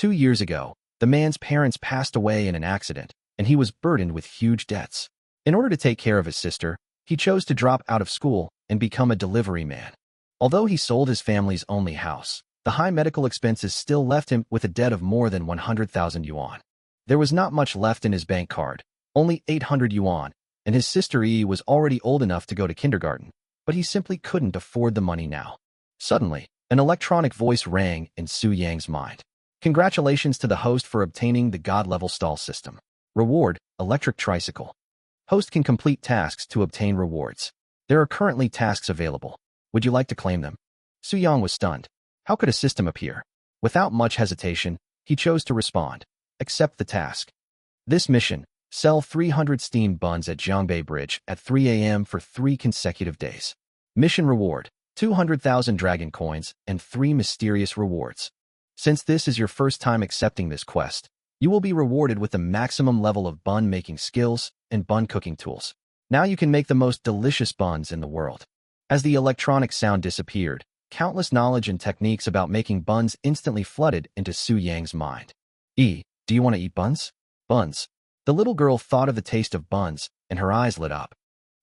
2 years ago, the man's parents passed away in an accident, and he was burdened with huge debts. In order to take care of his sister, he chose to drop out of school and become a delivery man. Although he sold his family's only house, the high medical expenses still left him with a debt of more than 100,000 yuan. There was not much left in his bank card, only 800 yuan, and his sister Yi was already old enough to go to kindergarten, but he simply couldn't afford the money now. Suddenly, an electronic voice rang in Su Yang's mind. Congratulations to the host for obtaining the God-level stall system. Reward, electric tricycle. Host can complete tasks to obtain rewards. There are currently tasks available. Would you like to claim them? Su Yang was stunned. How could a system appear? Without much hesitation, he chose to respond. Accept the task. This mission, sell 300 steamed buns at Jiangbei Bridge at 3 a.m. for 3 consecutive days. Mission reward, 200,000 dragon coins and 3 mysterious rewards. Since this is your first time accepting this quest, you will be rewarded with the maximum level of bun making skills and bun cooking tools. Now you can make the most delicious buns in the world. As the electronic sound disappeared, countless knowledge and techniques about making buns instantly flooded into Su Yang's mind. Do you want to eat buns? Buns. The little girl thought of the taste of buns, and her eyes lit up.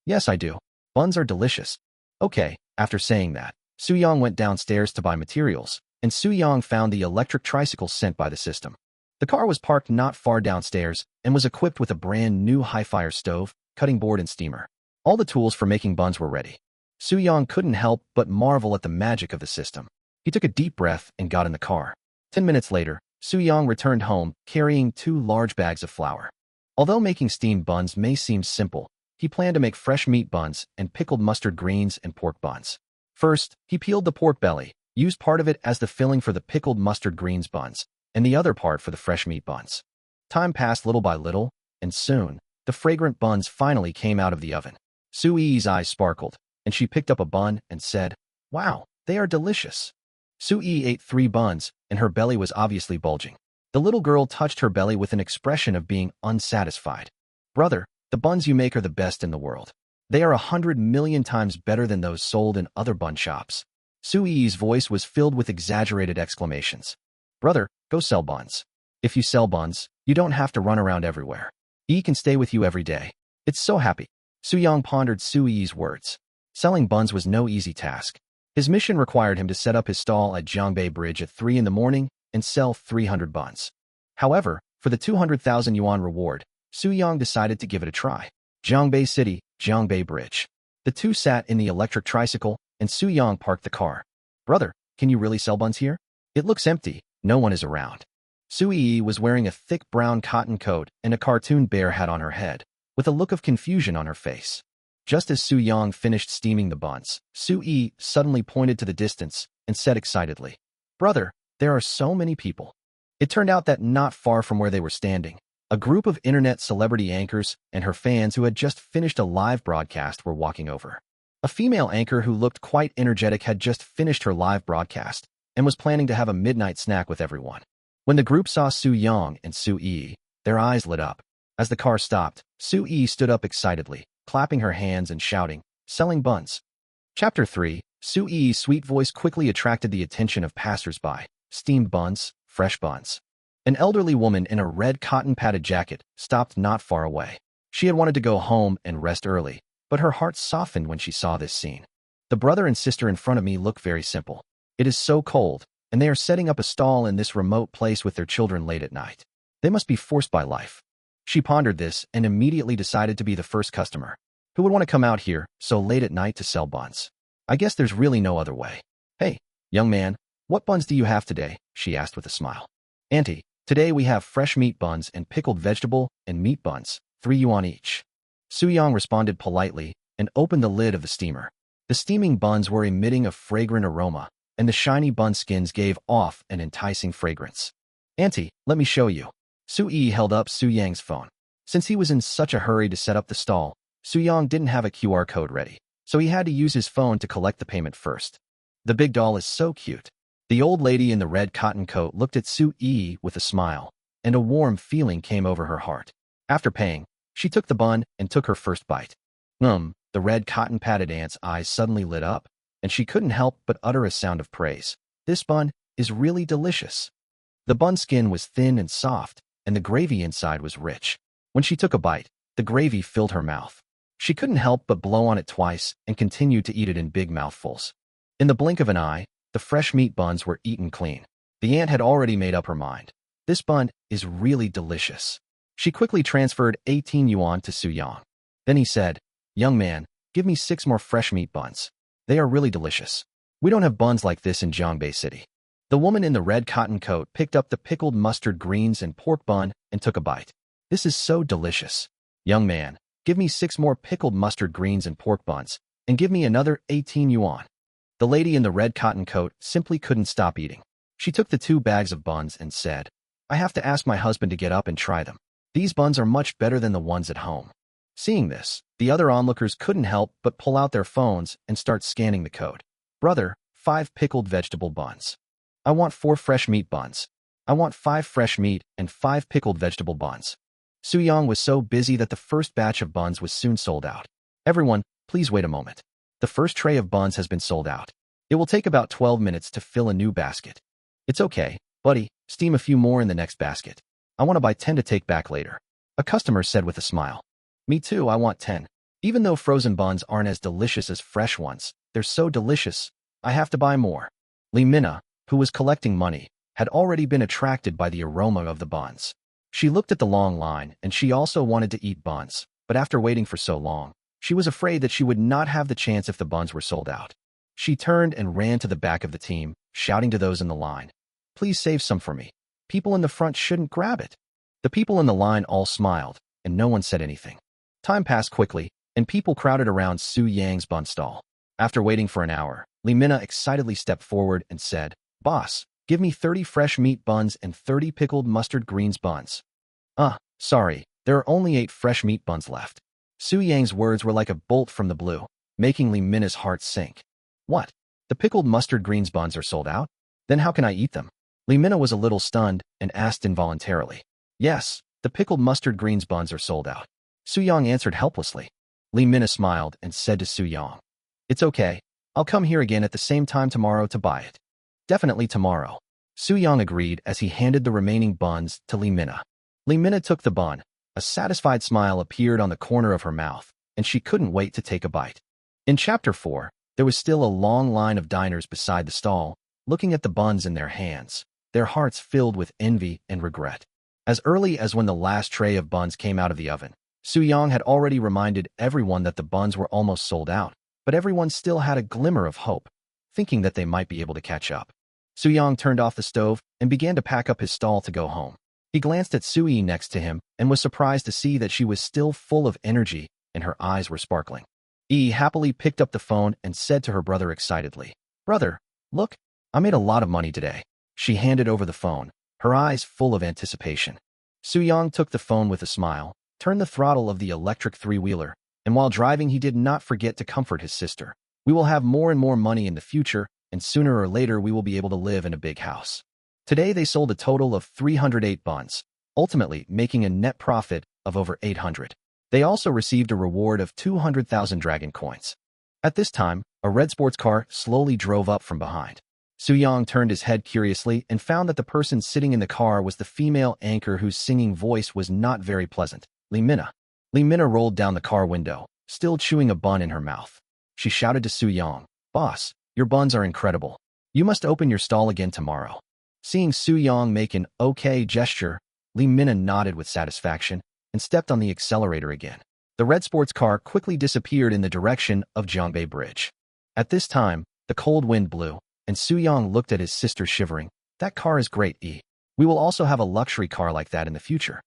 Yes, I do. Buns are delicious. Okay, after saying that, Su Yang went downstairs to buy materials, and Su Yang found the electric tricycle sent by the system. The car was parked not far downstairs and was equipped with a brand new high-fire stove, cutting board and steamer. All the tools for making buns were ready. Su Yang couldn't help but marvel at the magic of the system. He took a deep breath and got in the car. 10 minutes later, Su Yang returned home carrying 2 large bags of flour. Although making steamed buns may seem simple, he planned to make fresh meat buns and pickled mustard greens and pork buns. First, he peeled the pork belly, used part of it as the filling for the pickled mustard greens buns, and the other part for the fresh meat buns. Time passed little by little, and soon, the fragrant buns finally came out of the oven. Su Yi's eyes sparkled, and she picked up a bun and said, "Wow, they are delicious." Su Yi ate 3 buns, and her belly was obviously bulging. The little girl touched her belly with an expression of being unsatisfied. "Brother, the buns you make are the best in the world. They are 100 million times better than those sold in other bun shops." Su Yi's voice was filled with exaggerated exclamations. "Brother, go sell buns. If you sell buns, you don't have to run around everywhere. Yi can stay with you every day. It's so happy." Su Yang pondered Su Yi's words. Selling buns was no easy task. His mission required him to set up his stall at Jiangbei Bridge at 3 in the morning and sell 300 buns. However, for the 200,000 yuan reward, Su Yang decided to give it a try. Jiangbei City, Jiangbei Bridge. The two sat in the electric tricycle, and Su Yang parked the car. "Brother, can you really sell buns here? It looks empty. No one is around." Su Yi was wearing a thick brown cotton coat and a cartoon bear hat on her head, with a look of confusion on her face. Just as Su Yang finished steaming the buns, Su Yi suddenly pointed to the distance and said excitedly, "Brother, there are so many people." It turned out that not far from where they were standing, a group of internet celebrity anchors and her fans who had just finished a live broadcast were walking over. A female anchor who looked quite energetic had just finished her live broadcast and was planning to have a midnight snack with everyone. When the group saw Su Yang and Su Yi, their eyes lit up. As the car stopped, Su Yi stood up excitedly, clapping her hands and shouting, "Selling buns." Chapter 3, Su Yi's sweet voice quickly attracted the attention of passers-by. Steamed buns, fresh buns. An elderly woman in a red cotton-padded jacket stopped not far away. She had wanted to go home and rest early, but her heart softened when she saw this scene. "The brother and sister in front of me look very simple. It is so cold, and they are setting up a stall in this remote place with their children late at night. They must be forced by life." She pondered this and immediately decided to be the first customer. Who would want to come out here so late at night to sell buns? I guess there's really no other way. "Hey, young man, what buns do you have today?" she asked with a smile. "Auntie, today we have fresh meat buns and pickled vegetable and meat buns, 3 yuan each." Su Yang responded politely and opened the lid of the steamer. The steaming buns were emitting a fragrant aroma, and the shiny bun skins gave off an enticing fragrance. "Auntie, let me show you." Su Yi held up Su Yang's phone. Since he was in such a hurry to set up the stall, Su Yang didn't have a QR code ready, so he had to use his phone to collect the payment first. "The big doll is so cute." The old lady in the red cotton coat looked at Su Yi with a smile, and a warm feeling came over her heart. After paying, she took the bun and took her first bite. The red cotton-padded aunt's eyes suddenly lit up, and she couldn't help but utter a sound of praise. "This bun is really delicious." The bun skin was thin and soft, and the gravy inside was rich. When she took a bite, the gravy filled her mouth. She couldn't help but blow on it twice and continued to eat it in big mouthfuls. In the blink of an eye, the fresh meat buns were eaten clean. The aunt had already made up her mind. This bun is really delicious. She quickly transferred 18 yuan to Su Yang. Then he said, "Young man, give me 6 more fresh meat buns. They are really delicious. We don't have buns like this in Jiangbei City." The woman in the red cotton coat picked up the pickled mustard greens and pork bun and took a bite. "This is so delicious. Young man, give me 6 more pickled mustard greens and pork buns, and give me another 18 yuan. The lady in the red cotton coat simply couldn't stop eating. She took the 2 bags of buns and said, "I have to ask my husband to get up and try them. These buns are much better than the ones at home." Seeing this, the other onlookers couldn't help but pull out their phones and start scanning the code. "Brother, 5 pickled vegetable buns. I want 4 fresh meat buns. I want 5 fresh meat and 5 pickled vegetable buns." Su Yang was so busy that the first batch of buns was soon sold out. "Everyone, please wait a moment. The first tray of buns has been sold out. It will take about 12 minutes to fill a new basket." "It's okay, buddy, steam a few more in the next basket. I want to buy 10 to take back later," a customer said with a smile. "Me too, I want 10. Even though frozen buns aren't as delicious as fresh ones, they're so delicious, I have to buy more." Li Mina, who was collecting money, had already been attracted by the aroma of the buns. She looked at the long line and she also wanted to eat buns, but after waiting for so long, she was afraid that she would not have the chance if the buns were sold out. She turned and ran to the back of the team, shouting to those in the line, "Please save some for me. People in the front shouldn't grab it." The people in the line all smiled, and no one said anything. Time passed quickly, and people crowded around Su Yang's bun stall. After waiting for an hour, Li Mina excitedly stepped forward and said, "Boss, give me 30 fresh meat buns and 30 pickled mustard greens buns." Sorry, there are only 8 fresh meat buns left." Su Yang's words were like a bolt from the blue, making Li Mina's heart sink. "What? The pickled mustard greens buns are sold out? Then how can I eat them?" Li Mina was a little stunned and asked involuntarily. "Yes, the pickled mustard greens buns are sold out." Su Yang answered helplessly. Li Mina smiled and said to Su Yang, "It's okay, I'll come here again at the same time tomorrow to buy it." "Definitely tomorrow." Su Yang agreed as he handed the remaining buns to Li Mina. Li Mina took the bun. A satisfied smile appeared on the corner of her mouth, and she couldn't wait to take a bite. In Chapter 4, there was still a long line of diners beside the stall, looking at the buns in their hands, their hearts filled with envy and regret. As early as when the last tray of buns came out of the oven, Su Yang had already reminded everyone that the buns were almost sold out, but everyone still had a glimmer of hope, thinking that they might be able to catch up. Su Yang turned off the stove and began to pack up his stall to go home. He glanced at Sui next to him and was surprised to see that she was still full of energy and her eyes were sparkling. Yi happily picked up the phone and said to her brother excitedly, "Brother, look, I made a lot of money today." She handed over the phone, her eyes full of anticipation. Su Yang took the phone with a smile, turned the throttle of the electric three-wheeler, and while driving he did not forget to comfort his sister. "We will have more and more money in the future, and sooner or later we will be able to live in a big house." Today they sold a total of 308 buns, ultimately making a net profit of over 800. They also received a reward of 200,000 dragon coins. At this time, a red sports car slowly drove up from behind. Su Yang turned his head curiously and found that the person sitting in the car was the female anchor whose singing voice was not very pleasant, Li Mina. Li Mina rolled down the car window, still chewing a bun in her mouth. She shouted to Su Yang, "Boss, your buns are incredible. You must open your stall again tomorrow." Seeing Su Yang make an okay gesture, Li Mina nodded with satisfaction and stepped on the accelerator again. The red sports car quickly disappeared in the direction of Jiangbei Bridge. At this time, the cold wind blew, and Su Yang looked at his sister shivering. "That car is great, Yi. We will also have a luxury car like that in the future."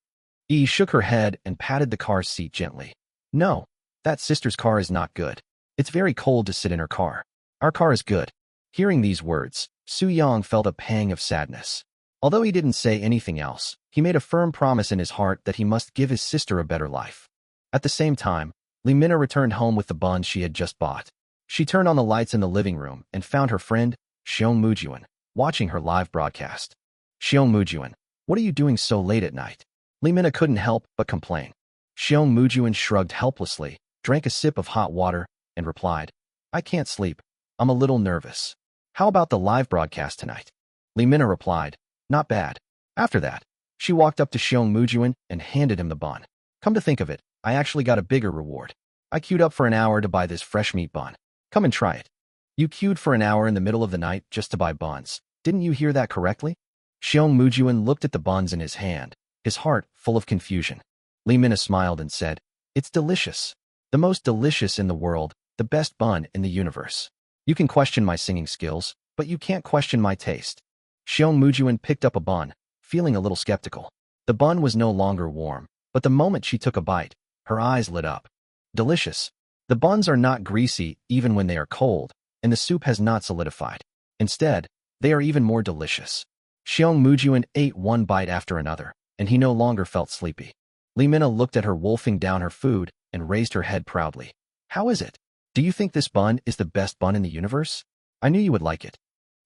Yi shook her head and patted the car's seat gently. "No, that sister's car is not good. It's very cold to sit in her car. Our car is good." Hearing these words, Su Yang felt a pang of sadness. Although he didn't say anything else, he made a firm promise in his heart that he must give his sister a better life. At the same time, Li Mina returned home with the buns she had just bought. She turned on the lights in the living room and found her friend, Xiong Mujuan, watching her live broadcast. "Xiong Mujuan, what are you doing so late at night?" Li Mina couldn't help but complain. Xiong Mujuan shrugged helplessly, drank a sip of hot water, and replied, "I can't sleep. I'm a little nervous." "How about the live broadcast tonight?" Li Mina replied, "Not bad. After that, she walked up to Xiong Mujuan and handed him the bun. Come to think of it, I actually got a bigger reward. I queued up for an hour to buy this fresh meat bun. Come and try it. You queued for an hour in the middle of the night just to buy buns. Didn't you hear that correctly? Xiong Mujuan looked at the buns in his hand, his heart full of confusion. Li Mina smiled and said, "It's delicious. The most delicious in the world, the best bun in the universe. You can question my singing skills, but you can't question my taste." Xiong Mujuan picked up a bun, feeling a little skeptical. The bun was no longer warm, but the moment she took a bite, her eyes lit up. Delicious. The buns are not greasy even when they are cold, and the soup has not solidified. Instead, they are even more delicious. Xiong Mujuan ate one bite after another, and he no longer felt sleepy. Li Mina looked at her wolfing down her food and raised her head proudly. How is it? Do you think this bun is the best bun in the universe? I knew you would like it.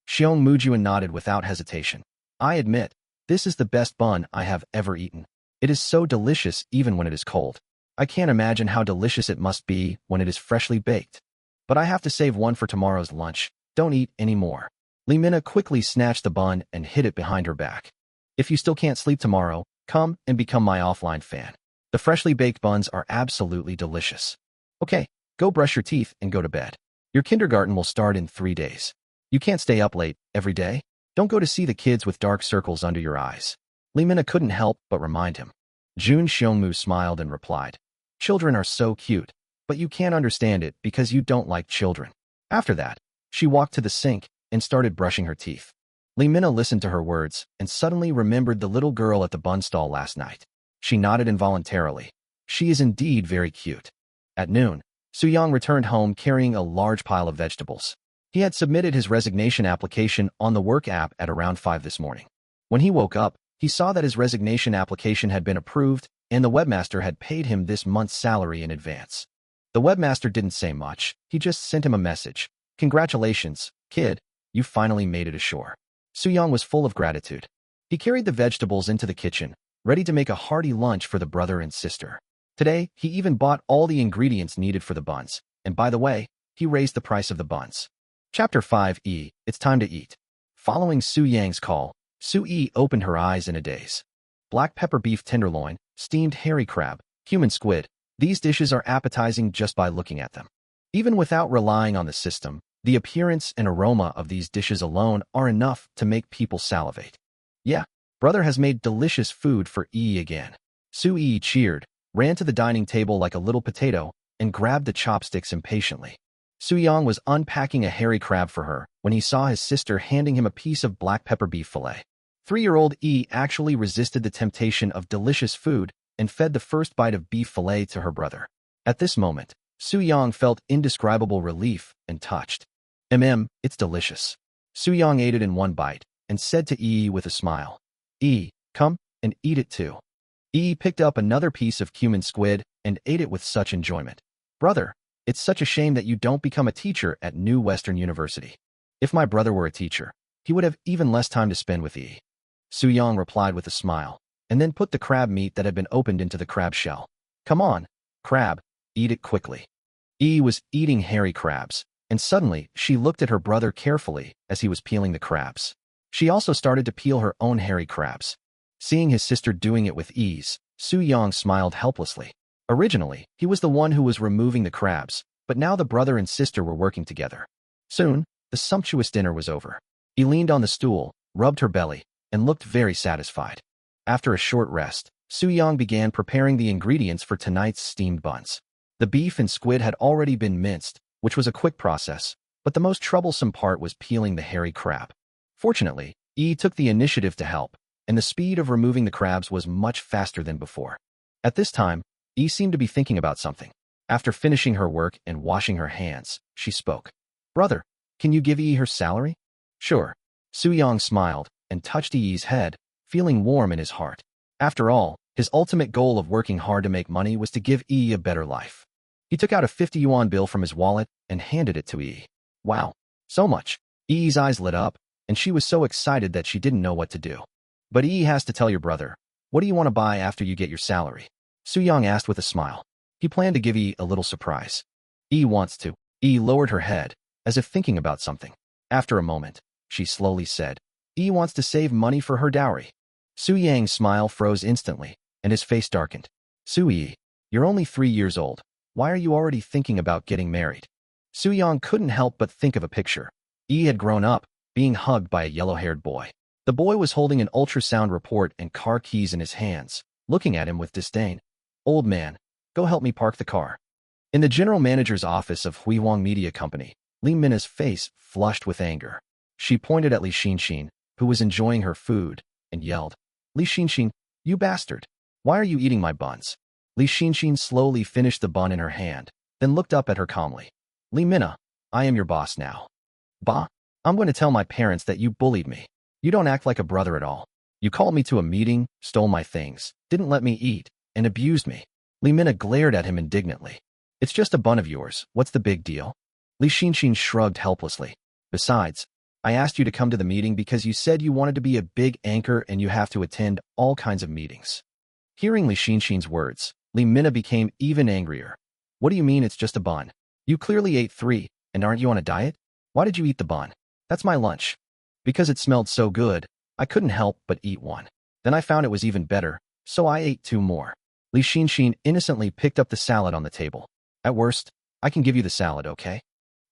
Xiong Mujuan nodded without hesitation. I admit, this is the best bun I have ever eaten. It is so delicious even when it is cold. I can't imagine how delicious it must be when it is freshly baked. But I have to save one for tomorrow's lunch. Don't eat any more. Li Mina quickly snatched the bun and hid it behind her back. If you still can't sleep tomorrow, come and become my offline fan. The freshly baked buns are absolutely delicious. Okay, go brush your teeth and go to bed. Your kindergarten will start in 3 days. You can't stay up late every day. Don't go to see the kids with dark circles under your eyes. Li Mina couldn't help but remind him. Jun Xiongmu smiled and replied, Children are so cute, but you can't understand it because you don't like children. After that, she walked to the sink and started brushing her teeth. Li Mina listened to her words and suddenly remembered the little girl at the bun stall last night. She nodded involuntarily. She is indeed very cute. At noon, Suyang returned home carrying a large pile of vegetables. He had submitted his resignation application on the work app at around 5 this morning. When he woke up, he saw that his resignation application had been approved and the webmaster had paid him this month's salary in advance. The webmaster didn't say much, he just sent him a message. Congratulations, kid, you finally made it ashore. Suyang was full of gratitude. He carried the vegetables into the kitchen, ready to make a hearty lunch for the brother and sister. Today, he even bought all the ingredients needed for the buns, and by the way, he raised the price of the buns. Chapter 5e, It's Time to Eat. Following Su Yang's call, Su Yi opened her eyes in a daze. Black pepper beef tenderloin, steamed hairy crab, human squid, these dishes are appetizing just by looking at them. Even without relying on the system, the appearance and aroma of these dishes alone are enough to make people salivate. Yeah, brother has made delicious food for Yi again. Su Yi cheered, ran to the dining table like a little potato, and grabbed the chopsticks impatiently. Su Yang was unpacking a hairy crab for her when he saw his sister handing him a piece of black pepper beef fillet. 3-year-old Yi actually resisted the temptation of delicious food and fed the first bite of beef fillet to her brother. At this moment, Su Yang felt indescribable relief and touched. It's delicious. Su Yang ate it in one bite and said to Yi with a smile, Yi, come and eat it too. Yi picked up another piece of cumin squid and ate it with such enjoyment. Brother, it's such a shame that you don't become a teacher at New Western University. If my brother were a teacher, he would have even less time to spend with Yi. Su Yang replied with a smile, and then put the crab meat that had been opened into the crab shell. Come on, crab, eat it quickly. Yi was eating hairy crabs, and suddenly she looked at her brother carefully as he was peeling the crabs. She also started to peel her own hairy crabs. Seeing his sister doing it with ease, Su Yang smiled helplessly. Originally, he was the one who was removing the crabs, but now the brother and sister were working together. Soon, the sumptuous dinner was over. He leaned on the stool, rubbed her belly, and looked very satisfied. After a short rest, Su Yang began preparing the ingredients for tonight's steamed buns. The beef and squid had already been minced, which was a quick process, but the most troublesome part was peeling the hairy crab. Fortunately, Yi took the initiative to help, and the speed of removing the crabs was much faster than before. At this time, Yi seemed to be thinking about something. After finishing her work and washing her hands, she spoke. Brother, can you give Yi her salary? Sure. Su Yang smiled and touched Yi's head, feeling warm in his heart. After all, his ultimate goal of working hard to make money was to give Yi a better life. He took out a 50 yuan bill from his wallet and handed it to Yi. Wow, so much. Yi's eyes lit up, and she was so excited that she didn't know what to do. But Yi has to tell your brother, what do you want to buy after you get your salary? Su Yang asked with a smile. He planned to give Yi a little surprise. Yi wants to. Yi lowered her head, as if thinking about something. After a moment, she slowly said, Yi wants to save money for her dowry. Su Yang's smile froze instantly, and his face darkened. Su Yi, you're only 3 years old. Why are you already thinking about getting married? Su Yang couldn't help but think of a picture. Yi had grown up, being hugged by a yellow-haired boy. The boy was holding an ultrasound report and car keys in his hands, looking at him with disdain. Old man, go help me park the car. In the general manager's office of Huihuang Media Company, Li Mina's face flushed with anger. She pointed at Li Xinxin, who was enjoying her food, and yelled, Li Xinxin, you bastard! Why are you eating my buns? Li Xinxin slowly finished the bun in her hand, then looked up at her calmly. Li Mina, I am your boss now. Bah, I'm going to tell my parents that you bullied me. You don't act like a brother at all. You called me to a meeting, stole my things, didn't let me eat, and abused me. Li Mina glared at him indignantly. It's just a bun of yours, what's the big deal? Li Xinxin shrugged helplessly. Besides, I asked you to come to the meeting because you said you wanted to be a big anchor and you have to attend all kinds of meetings. Hearing Li Xinxin's words, Li Mina became even angrier. What do you mean it's just a bun? You clearly ate 3, and aren't you on a diet? Why did you eat the bun? That's my lunch. Because it smelled so good, I couldn't help but eat one. Then I found it was even better, so I ate 2 more. Li Xinxin innocently picked up the salad on the table. At worst, I can give you the salad, okay?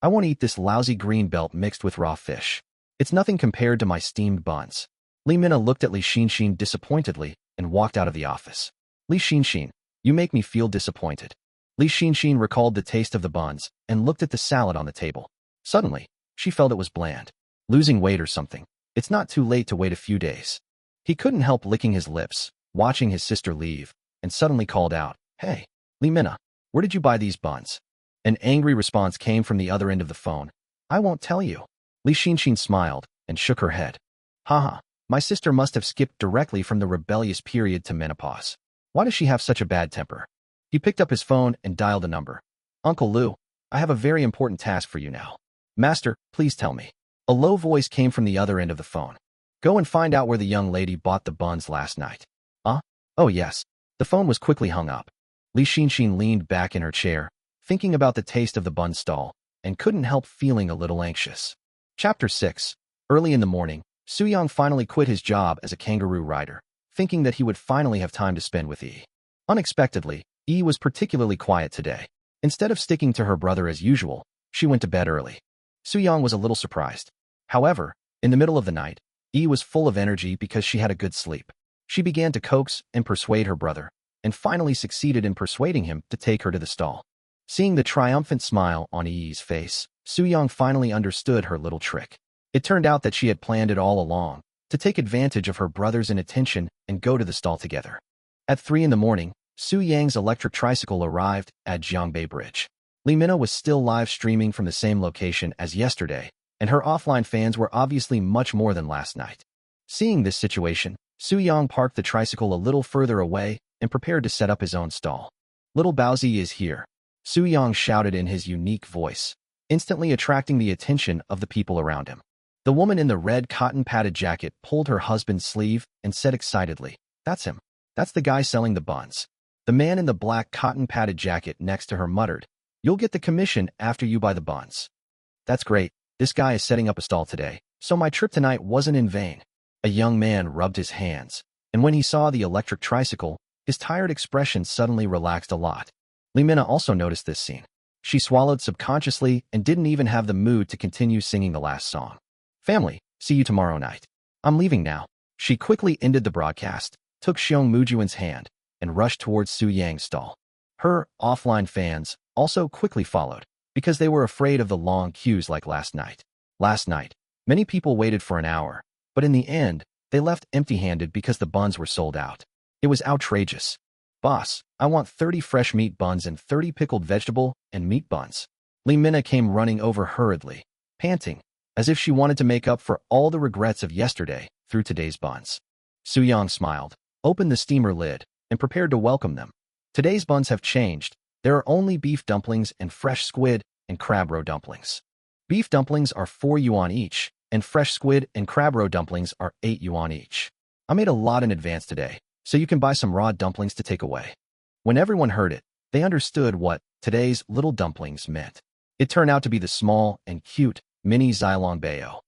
I won't eat this lousy green belt mixed with raw fish. It's nothing compared to my steamed buns. Li Mina looked at Li Xinxin disappointedly and walked out of the office. Li Xinxin, you make me feel disappointed. Li Xinxin recalled the taste of the buns and looked at the salad on the table. Suddenly, she felt it was bland. Losing weight or something. It's not too late to wait a few days. He couldn't help licking his lips, watching his sister leave, and suddenly called out, Hey, Li Mina, where did you buy these buns? An angry response came from the other end of the phone. I won't tell you. Li Xinxin smiled and shook her head. Haha, my sister must have skipped directly from the rebellious period to menopause. Why does she have such a bad temper? He picked up his phone and dialed a number. Uncle Lu, I have a very important task for you now. Master, please tell me. A low voice came from the other end of the phone. Go and find out where the young lady bought the buns last night. Oh yes. The phone was quickly hung up. Li Xinxin leaned back in her chair, thinking about the taste of the bun stall, and couldn't help feeling a little anxious. Chapter 6. Early in the morning, Su Yang finally quit his job as a kangaroo rider, thinking that he would finally have time to spend with Yi. Unexpectedly, Yi was particularly quiet today. Instead of sticking to her brother as usual, she went to bed early. Su Yang was a little surprised. However, in the middle of the night, Yi was full of energy because she had a good sleep. She began to coax and persuade her brother, and finally succeeded in persuading him to take her to the stall. Seeing the triumphant smile on Yi's face, Su Yang finally understood her little trick. It turned out that she had planned it all along, to take advantage of her brother's inattention and go to the stall together. At 3 in the morning, Su Yang's electric tricycle arrived at Jiangbei Bridge. Li Mina was still live streaming from the same location as yesterday, and her offline fans were obviously much more than last night. Seeing this situation, Su Yang parked the tricycle a little further away and prepared to set up his own stall. Little Baozi is here, Su Yang shouted in his unique voice, instantly attracting the attention of the people around him. The woman in the red cotton-padded jacket pulled her husband's sleeve and said excitedly, That's him. That's the guy selling the buns. The man in the black cotton-padded jacket next to her muttered, You'll get the commission after you buy the buns. That's great. This guy is setting up a stall today, so my trip tonight wasn't in vain. A young man rubbed his hands, and when he saw the electric tricycle, his tired expression suddenly relaxed a lot. Li Mina also noticed this scene. She swallowed subconsciously and didn't even have the mood to continue singing the last song. Family, see you tomorrow night. I'm leaving now. She quickly ended the broadcast, took Xiong Mujuan's hand, and rushed towards Su Yang's stall. Her offline fans also quickly followed, because they were afraid of the long queues like last night. Last night, many people waited for an hour, but in the end, they left empty-handed because the buns were sold out. It was outrageous. Boss, I want 30 fresh meat buns and 30 pickled vegetable and meat buns. Li Mina came running over hurriedly, panting, as if she wanted to make up for all the regrets of yesterday through today's buns. Su Yang smiled, opened the steamer lid, and prepared to welcome them. Today's buns have changed. There are only beef dumplings and fresh squid and crab roe dumplings. Beef dumplings are 4 yuan each, and fresh squid and crab roe dumplings are 8 yuan each. I made a lot in advance today, so you can buy some raw dumplings to take away. When everyone heard it, they understood what today's little dumplings meant. It turned out to be the small and cute mini Xylong Bao.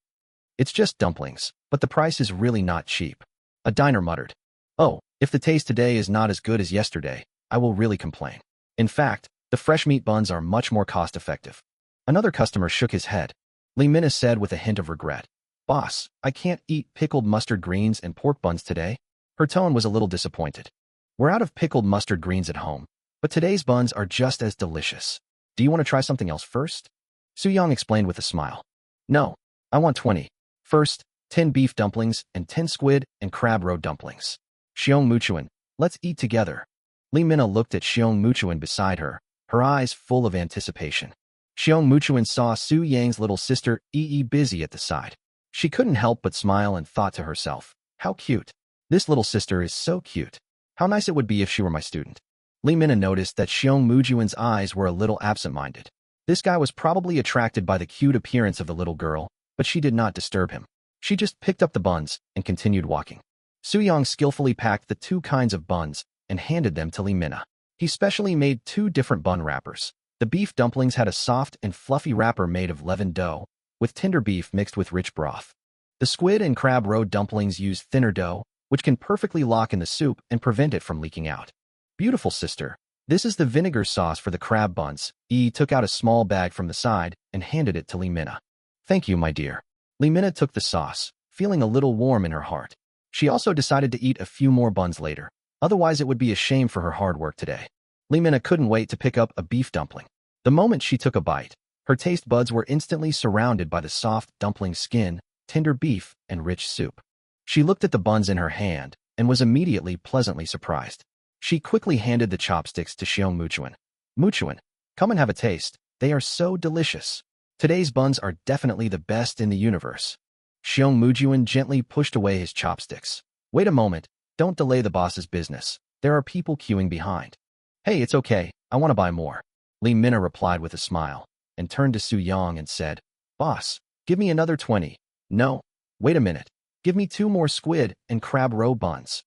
It's just dumplings, but the price is really not cheap. A diner muttered. Oh, if the taste today is not as good as yesterday, I will really complain. In fact, the fresh meat buns are much more cost-effective. Another customer shook his head. Lee Mina said with a hint of regret. Boss, I can't eat pickled mustard greens and pork buns today. Her tone was a little disappointed. We're out of pickled mustard greens at home, but today's buns are just as delicious. Do you want to try something else first? Su-young explained with a smile. No, I want 20. First, 10 beef dumplings and 10 squid and crab roe dumplings. Xiong Muchuan, let's eat together. Lee Mina looked at Xiong Muchuan beside her, her eyes full of anticipation. Xiong Muchuan saw Su Yang's little sister Yi busy at the side. She couldn't help but smile and thought to herself, how cute. This little sister is so cute. How nice it would be if she were my student. Lee Mina noticed that Xiong Mujuan's eyes were a little absent-minded. This guy was probably attracted by the cute appearance of the little girl, but she did not disturb him. She just picked up the buns and continued walking. Su-young skillfully packed the 2 kinds of buns and handed them to Lee Mina. He specially made 2 different bun wrappers. The beef dumplings had a soft and fluffy wrapper made of leavened dough, with tender beef mixed with rich broth. The squid and crab roe dumplings use thinner dough, which can perfectly lock in the soup and prevent it from leaking out. Beautiful sister. This is the vinegar sauce for the crab buns. Yi took out a small bag from the side and handed it to Lee Mina. Thank you, my dear. Lee Mina took the sauce, feeling a little warm in her heart. She also decided to eat a few more buns later. Otherwise, it would be a shame for her hard work today. Lee Mina couldn't wait to pick up a beef dumpling. The moment she took a bite, her taste buds were instantly surrounded by the soft dumpling skin, tender beef, and rich soup. She looked at the buns in her hand and was immediately pleasantly surprised. She quickly handed the chopsticks to Xiong Muchuan. Muchuan, come and have a taste. They are so delicious. Today's buns are definitely the best in the universe. Xiong Mujuan gently pushed away his chopsticks. Wait a moment, don't delay the boss's business. There are people queuing behind. Hey, it's okay, I want to buy more. Lee Mina replied with a smile, and turned to Su-young and said, Boss, give me another 20. No, wait a minute. Give me 2 more squid and crab roe buns.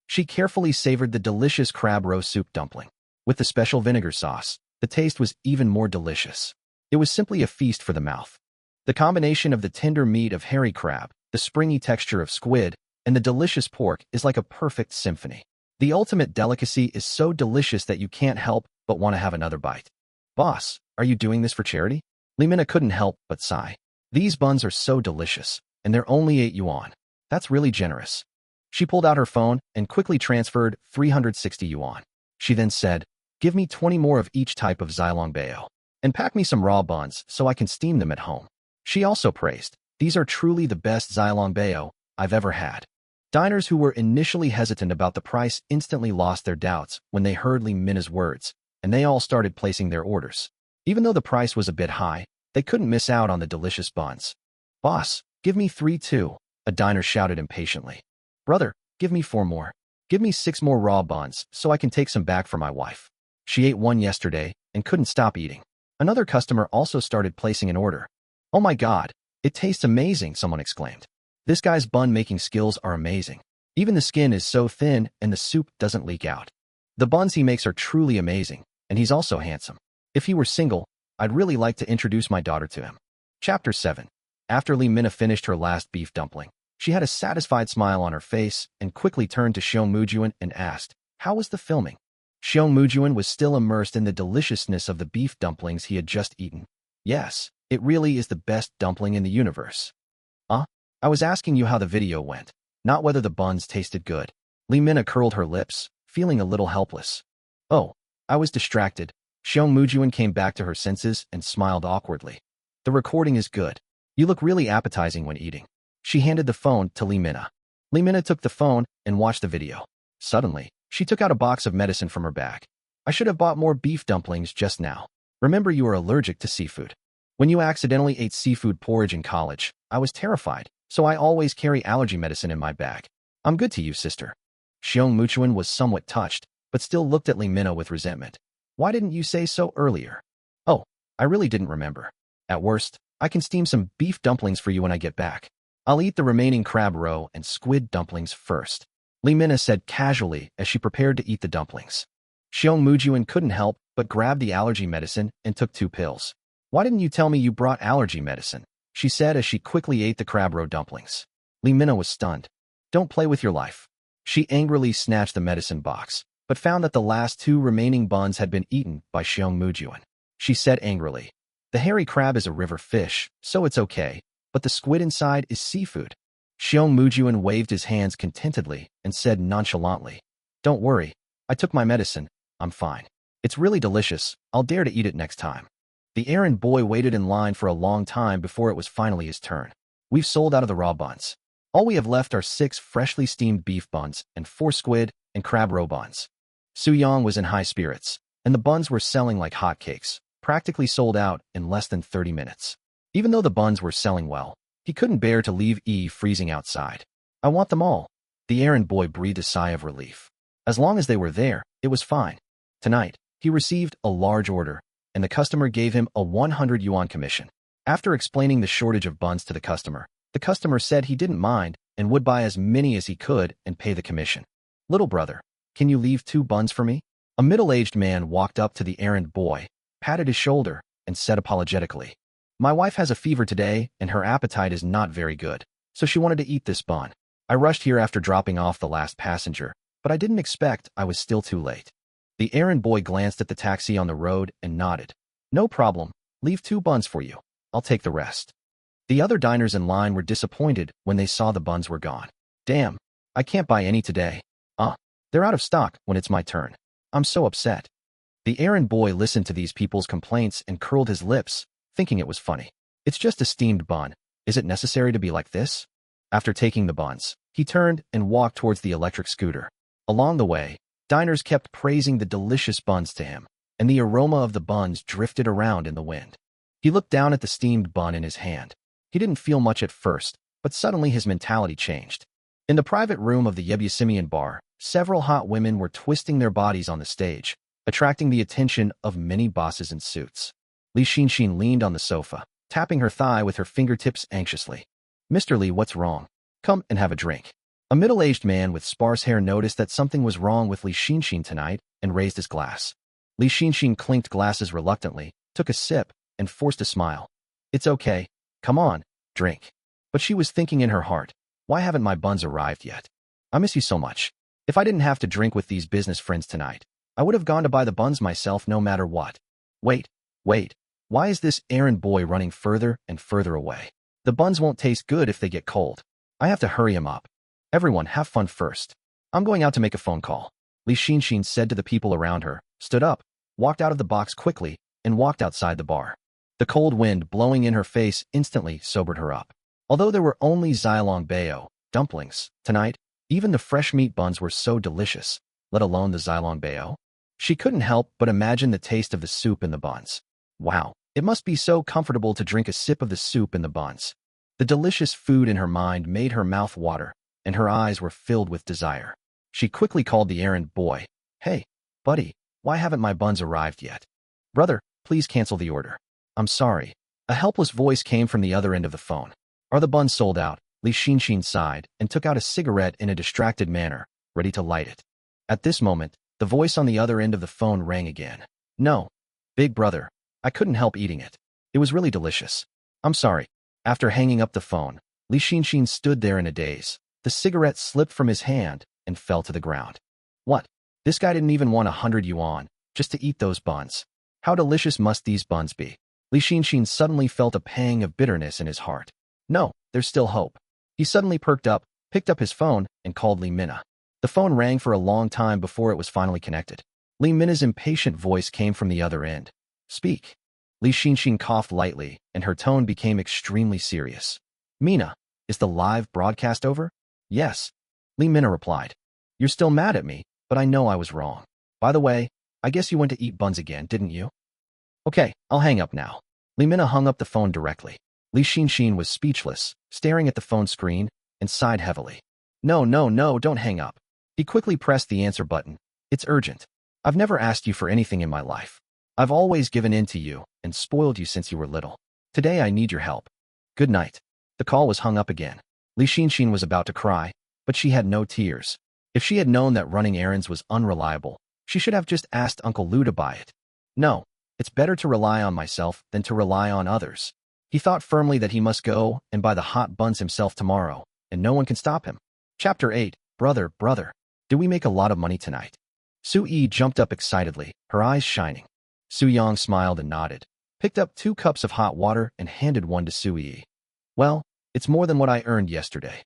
She carefully savored the delicious crab roe soup dumpling. With the special vinegar sauce, the taste was even more delicious. It was simply a feast for the mouth. The combination of the tender meat of hairy crab, the springy texture of squid, and the delicious pork is like a perfect symphony. The ultimate delicacy is so delicious that you can't help but want to have another bite. Boss, are you doing this for charity? Lee Mina couldn't help but sigh. These buns are so delicious, and they're only 8 yuan. That's really generous. She pulled out her phone and quickly transferred 360 yuan. She then said, give me 20 more of each type of Xilong Bao, and pack me some raw buns so I can steam them at home. She also praised, these are truly the best Xilong Bao I've ever had. Diners who were initially hesitant about the price instantly lost their doubts when they heard Lee Mina's words, and they all started placing their orders. Even though the price was a bit high, they couldn't miss out on the delicious buns. Boss, give me 3 too, a diner shouted impatiently. Brother, give me 4 more. Give me 6 more raw buns so I can take some back for my wife. She ate one yesterday and couldn't stop eating. Another customer also started placing an order. Oh my god, it tastes amazing, someone exclaimed. This guy's bun-making skills are amazing. Even the skin is so thin and the soup doesn't leak out. The buns he makes are truly amazing, and he's also handsome. If he were single, I'd really like to introduce my daughter to him. Chapter 7. After Lee Mina finished her last beef dumpling, she had a satisfied smile on her face and quickly turned to Xiong Mujuan and asked, how was the filming? Xiong Mujuan was still immersed in the deliciousness of the beef dumplings he had just eaten. Yes, it really is the best dumpling in the universe. I was asking you how the video went, not whether the buns tasted good. Lee Mina curled her lips, feeling a little helpless. Oh, I was distracted. Xiong Mujuan came back to her senses and smiled awkwardly. The recording is good. You look really appetizing when eating. She handed the phone to Lee Mina. Lee Mina took the phone and watched the video. Suddenly, she took out a box of medicine from her bag. I should have bought more beef dumplings just now. Remember, you are allergic to seafood. When you accidentally ate seafood porridge in college, I was terrified, so I always carry allergy medicine in my bag. I'm good to you, sister. Xiong Muchuan was somewhat touched, but still looked at Lee Mina with resentment. Why didn't you say so earlier? Oh, I really didn't remember. At worst, I can steam some beef dumplings for you when I get back. I'll eat the remaining crab roe and squid dumplings first. Lee Mina said casually as she prepared to eat the dumplings. Xiong Mujuan couldn't help but grabbed the allergy medicine and took 2 pills. Why didn't you tell me you brought allergy medicine? She said as she quickly ate the crab roe dumplings. Lee Mina was stunned. Don't play with your life. She angrily snatched the medicine box, but found that the last 2 remaining buns had been eaten by Xiong Mujuan. She said angrily, "The hairy crab is a river fish, so it's okay, but the squid inside is seafood." Xiong Mujuan waved his hands contentedly and said nonchalantly, "Don't worry, I took my medicine, I'm fine. It's really delicious, I'll dare to eat it next time." The errand boy waited in line for a long time before it was finally his turn. "We've sold out of the raw buns. All we have left are 6 freshly steamed beef buns and 4 squid and crab roe buns." Su Yang was in high spirits, and the buns were selling like hotcakes, practically sold out in less than 30 minutes. Even though the buns were selling well, he couldn't bear to leave Eve freezing outside. "I want them all." The errand boy breathed a sigh of relief. As long as they were there, it was fine. Tonight, he received a large order, and the customer gave him a 100 yuan commission. After explaining the shortage of buns to the customer said he didn't mind and would buy as many as he could and pay the commission. "Little brother, can you leave 2 buns for me?" A middle-aged man walked up to the errand boy, patted his shoulder, and said apologetically, "My wife has a fever today and her appetite is not very good, so she wanted to eat this bun. I rushed here after dropping off the last passenger, but I didn't expect I was still too late." The errand boy glanced at the taxi on the road and nodded. "No problem, leave 2 buns for you. I'll take the rest." The other diners in line were disappointed when they saw the buns were gone. "Damn, I can't buy any today. They're out of stock when it's my turn. I'm so upset." The errand boy listened to these people's complaints and curled his lips, thinking it was funny. "It's just a steamed bun. Is it necessary to be like this?" After taking the buns, he turned and walked towards the electric scooter. Along the way, diners kept praising the delicious buns to him, and the aroma of the buns drifted around in the wind. He looked down at the steamed bun in his hand. He didn't feel much at first, but suddenly his mentality changed. In the private room of the Yebusimian bar, several hot women were twisting their bodies on the stage, attracting the attention of many bosses in suits. Li Xinxin leaned on the sofa, tapping her thigh with her fingertips anxiously. "Mr. Li, what's wrong? Come and have a drink." A middle-aged man with sparse hair noticed that something was wrong with Li Xinxin tonight and raised his glass. Li Xinxin clinked glasses reluctantly, took a sip, and forced a smile. "It's okay. Come on, drink." But she was thinking in her heart, "Why haven't my buns arrived yet? I miss you so much. If I didn't have to drink with these business friends tonight, I would have gone to buy the buns myself no matter what." Wait. Why is this errand boy running further and further away? The buns won't taste good if they get cold. I have to hurry him up. Everyone, have fun first. I'm going out to make a phone call." Li Xinxin said to the people around her, stood up, walked out of the box quickly, and walked outside the bar. The cold wind blowing in her face instantly sobered her up. Although there were only Xilong Bao dumplings tonight, even the fresh meat buns were so delicious, let alone the Xilong Bao. She couldn't help but imagine the taste of the soup in the buns. Wow, it must be so comfortable to drink a sip of the soup in the buns. The delicious food in her mind made her mouth water, and her eyes were filled with desire. She quickly called the errand boy. "Hey, buddy, why haven't my buns arrived yet?" "Brother, please cancel the order." "I'm sorry." A helpless voice came from the other end of the phone. "Are the buns sold out?" Li Xinxin sighed and took out a cigarette in a distracted manner, ready to light it. At this moment, the voice on the other end of the phone rang again. "No, big brother, I couldn't help eating it. It was really delicious. I'm sorry." After hanging up the phone, Li Xinxin stood there in a daze. The cigarette slipped from his hand and fell to the ground. What? This guy didn't even want 100 yuan, just to eat those buns. How delicious must these buns be? Li Xinxin suddenly felt a pang of bitterness in his heart. No, there's still hope. He suddenly perked up, picked up his phone, and called Li Mina. The phone rang for a long time before it was finally connected. Li Mina's impatient voice came from the other end. "Speak." Li Xinxin coughed lightly, and her tone became extremely serious. "Mina, is the live broadcast over?" "Yes." Li Mina replied. "You're still mad at me, but I know I was wrong. By the way, I guess you went to eat buns again, didn't you?" "Okay, I'll hang up now." Li Mina hung up the phone directly. Li Xinxin was speechless, staring at the phone screen, and sighed heavily. No, don't hang up." He quickly pressed the answer button. "It's urgent. I've never asked you for anything in my life. I've always given in to you and spoiled you since you were little. Today I need your help. Good night." The call was hung up again. Li Xinxin was about to cry, but she had no tears. If she had known that running errands was unreliable, she should have just asked Uncle Lu to buy it. No, it's better to rely on myself than to rely on others. He thought firmly that he must go and buy the hot buns himself tomorrow, and no one can stop him. Chapter 8. Brother, did we make a lot of money tonight? Su-yi jumped up excitedly, her eyes shining. Su-young smiled and nodded, picked up 2 cups of hot water and handed one to Su-yi. Well, it's more than what I earned yesterday.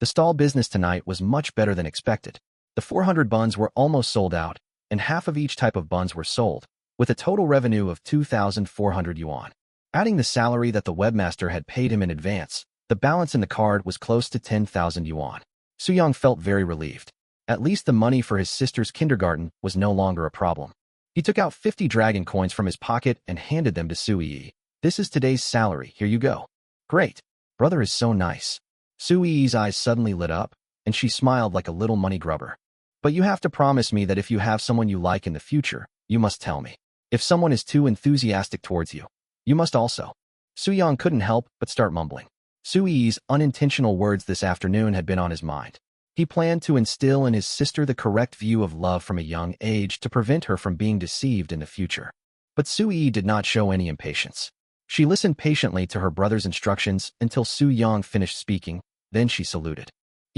The stall business tonight was much better than expected. The 400 buns were almost sold out, and half of each type of buns were sold, with a total revenue of 2,400 yuan. Adding the salary that the webmaster had paid him in advance, the balance in the card was close to 10,000 yuan. Su-young felt very relieved. At least the money for his sister's kindergarten was no longer a problem. He took out 50 dragon coins from his pocket and handed them to Su-yi. This is today's salary, here you go. Great. Brother is so nice. Su-yi's eyes suddenly lit up, and she smiled like a little money grubber. But you have to promise me that if you have someone you like in the future, you must tell me. If someone is too enthusiastic towards you, you must also. Su-young couldn't help but start mumbling. Su-yi's unintentional words this afternoon had been on his mind. He planned to instill in his sister the correct view of love from a young age to prevent her from being deceived in the future. But Su-yi did not show any impatience. She listened patiently to her brother's instructions until Su-young finished speaking, then she saluted.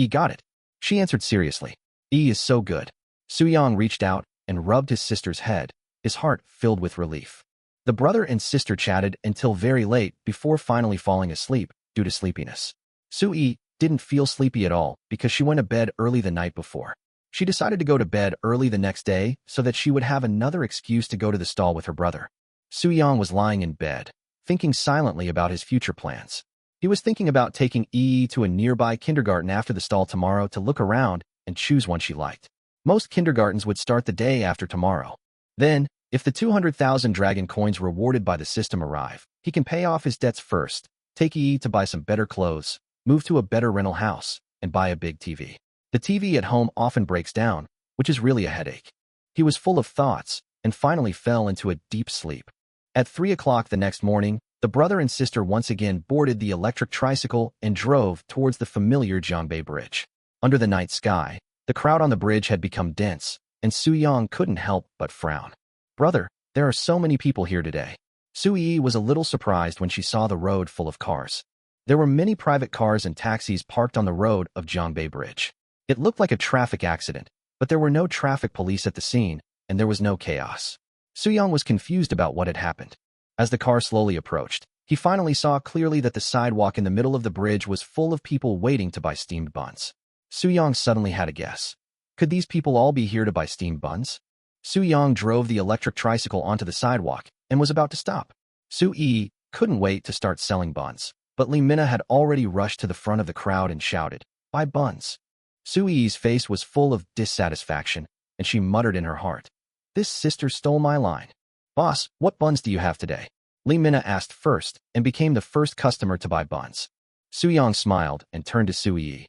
Got it. She answered seriously. Is so good. Su-young reached out and rubbed his sister's head, his heart filled with relief. The brother and sister chatted until very late before finally falling asleep due to sleepiness. Su-yi didn't feel sleepy at all because she went to bed early the night before. She decided to go to bed early the next day so that she would have another excuse to go to the stall with her brother. Su-young was lying in bed, thinking silently about his future plans. He was thinking about taking to a nearby kindergarten after the stall tomorrow to look around and choose one she liked. Most kindergartens would start the day after tomorrow. Then, if the 200,000 dragon coins rewarded by the system arrive, he can pay off his debts first, take to buy some better clothes, move to a better rental house, and buy a big TV. The TV at home often breaks down, which is really a headache. He was full of thoughts and finally fell into a deep sleep. At 3 o'clock the next morning, the brother and sister once again boarded the electric tricycle and drove towards the familiar Jiangbei Bridge. Under the night sky, the crowd on the bridge had become dense, and Su-young couldn't help but frown. Brother, there are so many people here today. Su-yi was a little surprised when she saw the road full of cars. There were many private cars and taxis parked on the road of Jiangbei Bridge. It looked like a traffic accident, but there were no traffic police at the scene, and there was no chaos. Su-young was confused about what had happened. As the car slowly approached, he finally saw clearly that the sidewalk in the middle of the bridge was full of people waiting to buy steamed buns. Su-young suddenly had a guess. Could these people all be here to buy steamed buns? Su-young drove the electric tricycle onto the sidewalk and was about to stop. Su-yi couldn't wait to start selling buns, but Li Mina had already rushed to the front of the crowd and shouted, "Buy buns." Su-yi's face was full of dissatisfaction, and she muttered in her heart, "This sister stole my line." "Boss, what buns do you have today?" Li Mina asked first and became the first customer to buy buns. Su-young smiled and turned to Su-yi.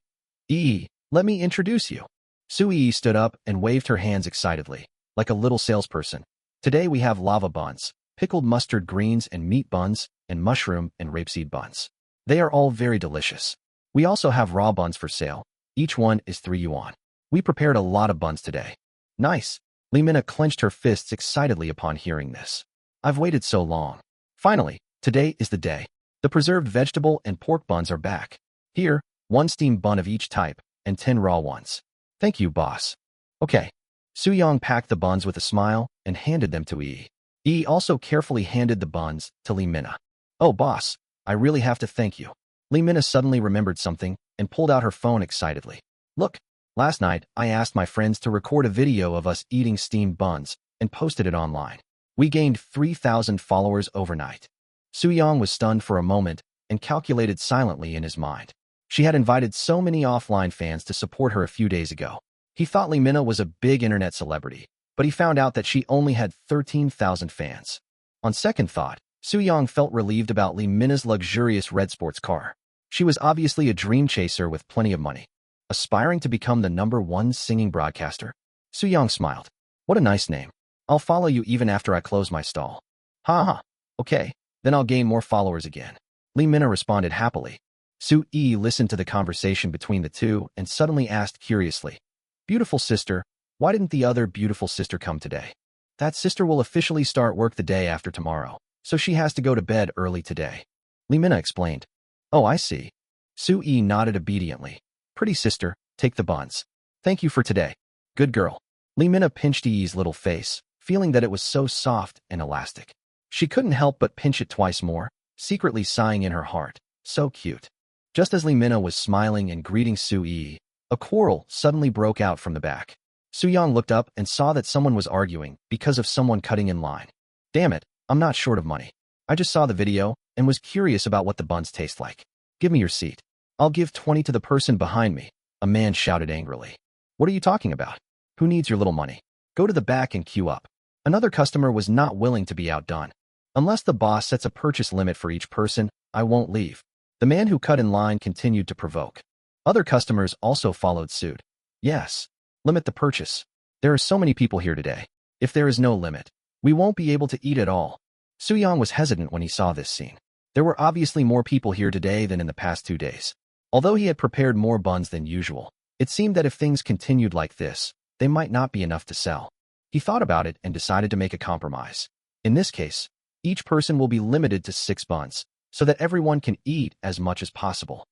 Let me introduce you." Su-yi stood up and waved her hands excitedly, like a little salesperson. "Today we have lava buns, pickled mustard greens and meat buns, and mushroom and rapeseed buns. They are all very delicious. We also have raw buns for sale. Each one is 3 yuan. We prepared a lot of buns today." "Nice." Li Mina clenched her fists excitedly upon hearing this. "I've waited so long. Finally, today is the day. The preserved vegetable and pork buns are back. Here, 1 steamed bun of each type, and 10 raw ones." "Thank you, boss." "Okay." Su-young packed the buns with a smile and handed them to Yi. Yi also carefully handed the buns to Li Mina. "Oh, boss, I really have to thank you." Li Mina suddenly remembered something and pulled out her phone excitedly. "Look, last night I asked my friends to record a video of us eating steamed buns and posted it online. We gained 3,000 followers overnight." Su-young was stunned for a moment and calculated silently in his mind. She had invited so many offline fans to support her a few days ago. He thought Li Mina was a big internet celebrity, but he found out that she only had 13,000 fans. On second thought, Su-young felt relieved about Li Mina's luxurious red sports car. She was obviously a dream chaser with plenty of money, aspiring to become the #1 singing broadcaster. Su-young smiled. "What a nice name. I'll follow you even after I close my stall." "Ha ha. Okay, then I'll gain more followers again." Li Mina responded happily. Su-yi listened to the conversation between the two and suddenly asked curiously, "Beautiful sister, why didn't the other beautiful sister come today?" "That sister will officially start work the day after tomorrow, so she has to go to bed early today," Li Mina explained. "Oh, I see." Su-yi nodded obediently. "Pretty sister, take the buns." Thank you for today. Good girl. Lee Mina pinched Yi's little face, feeling that it was so soft and elastic. She couldn't help but pinch it twice more, secretly sighing in her heart. So cute. Just as Lee Mina was smiling and greeting Su Yi, a quarrel suddenly broke out from the back. Su Yang looked up and saw that someone was arguing because of someone cutting in line. Damn it, I'm not short of money. I just saw the video and was curious about what the buns taste like. Give me your seat. I'll give 20 to the person behind me, a man shouted angrily. What are you talking about? Who needs your little money? Go to the back and queue up. Another customer was not willing to be outdone. Unless the boss sets a purchase limit for each person, I won't leave. The man who cut in line continued to provoke. Other customers also followed suit. Yes, limit the purchase. There are so many people here today. If there is no limit, we won't be able to eat at all. Su Yang was hesitant when he saw this scene. There were obviously more people here today than in the past 2 days. Although he had prepared more buns than usual, it seemed that if things continued like this, they might not be enough to sell. He thought about it and decided to make a compromise. In this case, each person will be limited to 6 buns, so that everyone can eat as much as possible.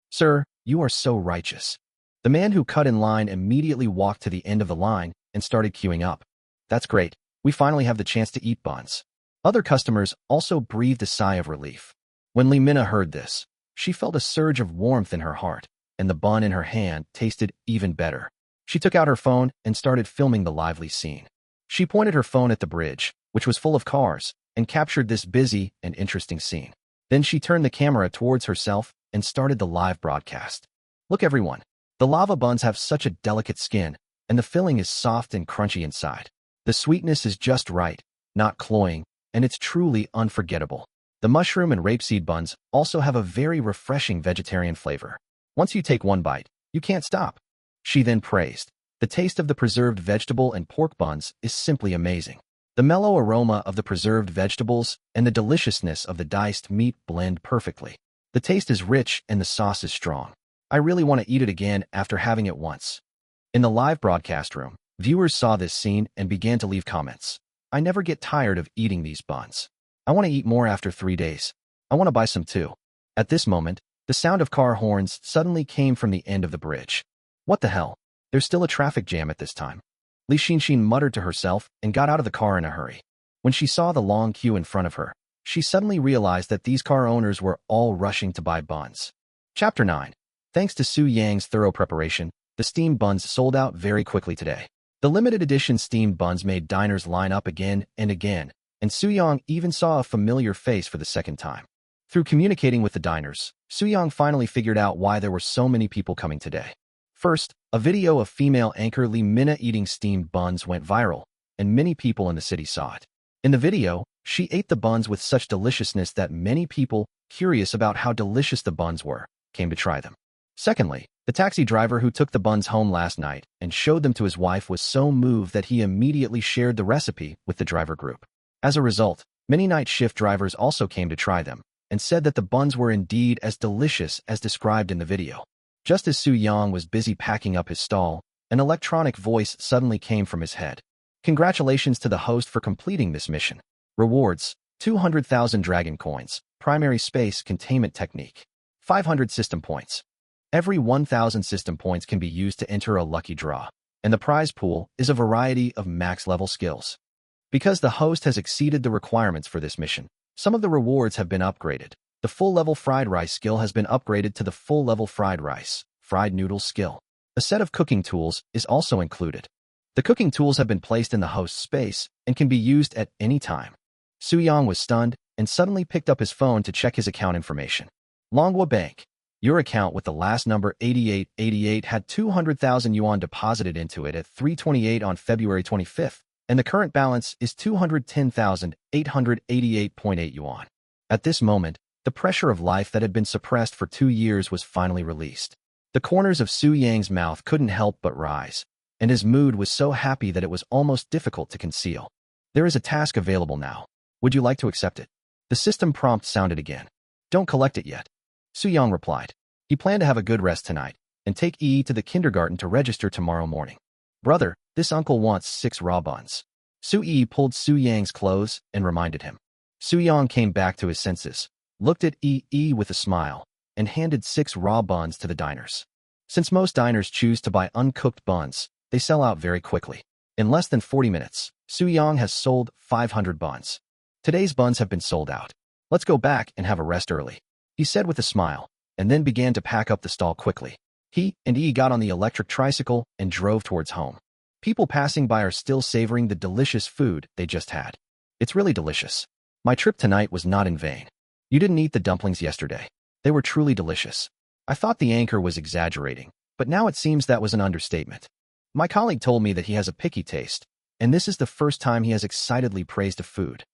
Sir, you are so righteous. The man who cut in line immediately walked to the end of the line and started queuing up. That's great. We finally have the chance to eat buns. Other customers also breathed a sigh of relief. When Lee Mina heard this, she felt a surge of warmth in her heart, and the bun in her hand tasted even better. She took out her phone and started filming the lively scene. She pointed her phone at the bridge, which was full of cars, and captured this busy and interesting scene. Then she turned the camera towards herself and started the live broadcast. Look everyone, the lava buns have such a delicate skin, and the filling is soft and crunchy inside. The sweetness is just right, not cloying, and it's truly unforgettable. The mushroom and rapeseed buns also have a very refreshing vegetarian flavor. Once you take one bite, you can't stop. She then praised. The taste of the preserved vegetable and pork buns is simply amazing. The mellow aroma of the preserved vegetables and the deliciousness of the diced meat blend perfectly. The taste is rich and the sauce is strong. I really want to eat it again after having it once. In the live broadcast room, viewers saw this scene and began to leave comments. I never get tired of eating these buns. I want to eat more after 3 days. I want to buy some too. At this moment, the sound of car horns suddenly came from the end of the bridge. What the hell? There's still a traffic jam at this time. Li Xinshin muttered to herself and got out of the car in a hurry. When she saw the long queue in front of her, she suddenly realized that these car owners were all rushing to buy buns. Chapter 9. Thanks to Su Yang's thorough preparation, the steamed buns sold out very quickly today. The limited edition steamed buns made diners line up again and again, and Su Yang even saw a familiar face for the second time. Through communicating with the diners, Su Yang finally figured out why there were so many people coming today. First, a video of female anchor Lee Mina eating steamed buns went viral, and many people in the city saw it. In the video, she ate the buns with such deliciousness that many people, curious about how delicious the buns were, came to try them. Secondly, the taxi driver who took the buns home last night and showed them to his wife was so moved that he immediately shared the recipe with the driver group. As a result, many night shift drivers also came to try them and said that the buns were indeed as delicious as described in the video. Just as Su Yang was busy packing up his stall, an electronic voice suddenly came from his head. Congratulations to the host for completing this mission. Rewards, 200,000 dragon coins, primary space containment technique, 500 system points. Every 1,000 system points can be used to enter a lucky draw, and the prize pool is a variety of max-level skills. Because the host has exceeded the requirements for this mission, some of the rewards have been upgraded. The full-level fried rice skill has been upgraded to the full-level fried rice, fried noodles skill. A set of cooking tools is also included. The cooking tools have been placed in the host's space and can be used at any time. Su Yang was stunned and suddenly picked up his phone to check his account information. Longhua Bank. Your account with the last number 8888 had 200,000 yuan deposited into it at 3:28 on February 25th, and the current balance is 210,888.8 yuan. At this moment, the pressure of life that had been suppressed for 2 years was finally released. The corners of Su Yang's mouth couldn't help but rise, and his mood was so happy that it was almost difficult to conceal. There is a task available now. Would you like to accept it? The system prompt sounded again. Don't collect it yet. Su Yang replied. He planned to have a good rest tonight and take Yi to the kindergarten to register tomorrow morning. Brother, this uncle wants 6 raw buns. Su Yi pulled Su Yang's clothes and reminded him. Su Yang came back to his senses, looked at Yi with a smile, and handed 6 raw buns to the diners. Since most diners choose to buy uncooked buns, they sell out very quickly. In less than 40 minutes, Su-young has sold 500 buns. Today's buns have been sold out. Let's go back and have a rest early, he said with a smile, and then began to pack up the stall quickly. He and Yi got on the electric tricycle and drove towards home. People passing by are still savoring the delicious food they just had. It's really delicious. My trip tonight was not in vain. You didn't eat the dumplings yesterday. They were truly delicious. I thought the anchor was exaggerating, but now it seems that was an understatement. My colleague told me that he has a picky taste, and this is the first time he has excitedly praised a food.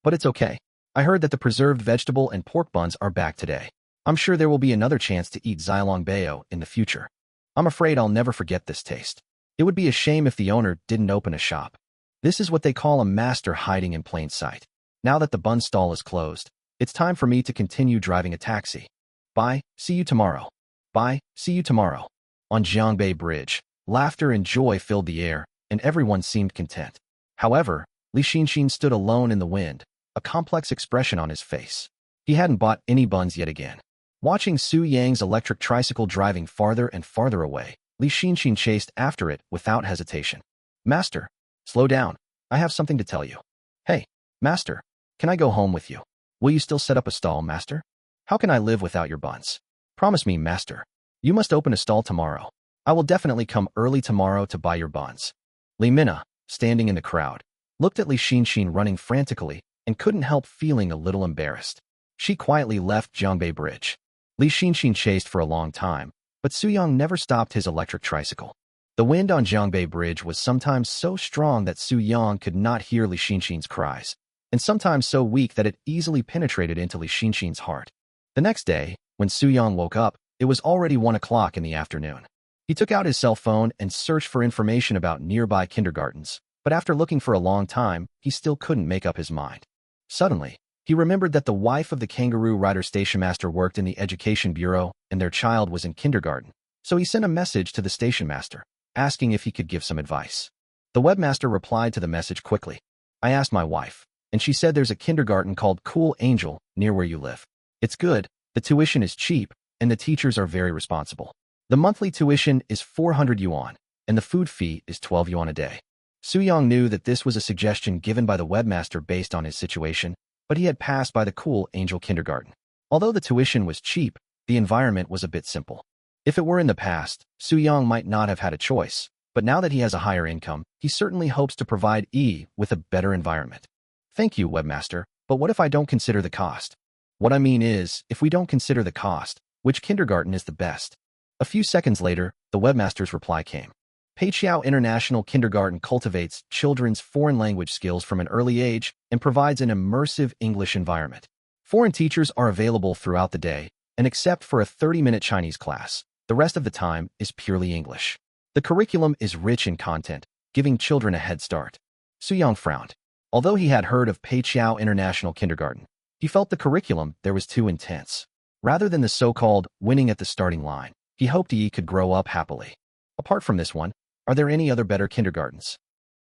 But it's okay. I heard that the preserved vegetable and pork buns are back today. I'm sure there will be another chance to eat Zilongbao in the future. I'm afraid I'll never forget this taste. It would be a shame if the owner didn't open a shop. This is what they call a master hiding in plain sight. Now that the bun stall is closed, it's time for me to continue driving a taxi. Bye, see you tomorrow. Bye, see you tomorrow. On Jiangbei Bridge, laughter and joy filled the air, and everyone seemed content. However, Li Xinxin stood alone in the wind, a complex expression on his face. He hadn't bought any buns yet again. Watching Su Yang's electric tricycle driving farther and farther away, Li Xinxin chased after it without hesitation. Master, slow down. I have something to tell you. Hey, Master, can I go home with you? Will you still set up a stall, Master? How can I live without your buns? Promise me, Master. You must open a stall tomorrow. I will definitely come early tomorrow to buy your buns. Li Mina, standing in the crowd, looked at Li Xinxin running frantically and couldn't help feeling a little embarrassed. She quietly left Jiangbei Bridge. Li Xinxin chased for a long time, but Su-young never stopped his electric tricycle. The wind on Jiangbei Bridge was sometimes so strong that Su-young could not hear Li Xinxin's cries, and sometimes so weak that it easily penetrated into Li Xinxin's heart. The next day, when Su-young woke up, it was already 1 o'clock in the afternoon. He took out his cell phone and searched for information about nearby kindergartens, but after looking for a long time, he still couldn't make up his mind. Suddenly, he remembered that the wife of the kangaroo rider stationmaster worked in the education bureau and their child was in kindergarten, so he sent a message to the stationmaster, asking if he could give some advice. The webmaster replied to the message quickly. I asked my wife, and she said there's a kindergarten called Cool Angel near where you live. It's good, the tuition is cheap, and the teachers are very responsible. The monthly tuition is 400 yuan, and the food fee is 12 yuan a day. Su-young knew that this was a suggestion given by the webmaster based on his situation, but he had passed by the Cool Angel kindergarten. Although the tuition was cheap, the environment was a bit simple. If it were in the past, Su-young might not have had a choice, but now that he has a higher income, he certainly hopes to provide Yi with a better environment. Thank you, webmaster, but what if I don't consider the cost? What I mean is, if we don't consider the cost, which kindergarten is the best? A few seconds later, the webmaster's reply came. Peiqiao International Kindergarten cultivates children's foreign language skills from an early age and provides an immersive English environment. Foreign teachers are available throughout the day, and except for a 30-minute Chinese class, the rest of the time is purely English. The curriculum is rich in content, giving children a head start. Su-young frowned. Although he had heard of Peiqiao International Kindergarten, he felt the curriculum there was too intense. Rather than the so-called winning at the starting line, he hoped Yi could grow up happily. Apart from this one, are there any other better kindergartens?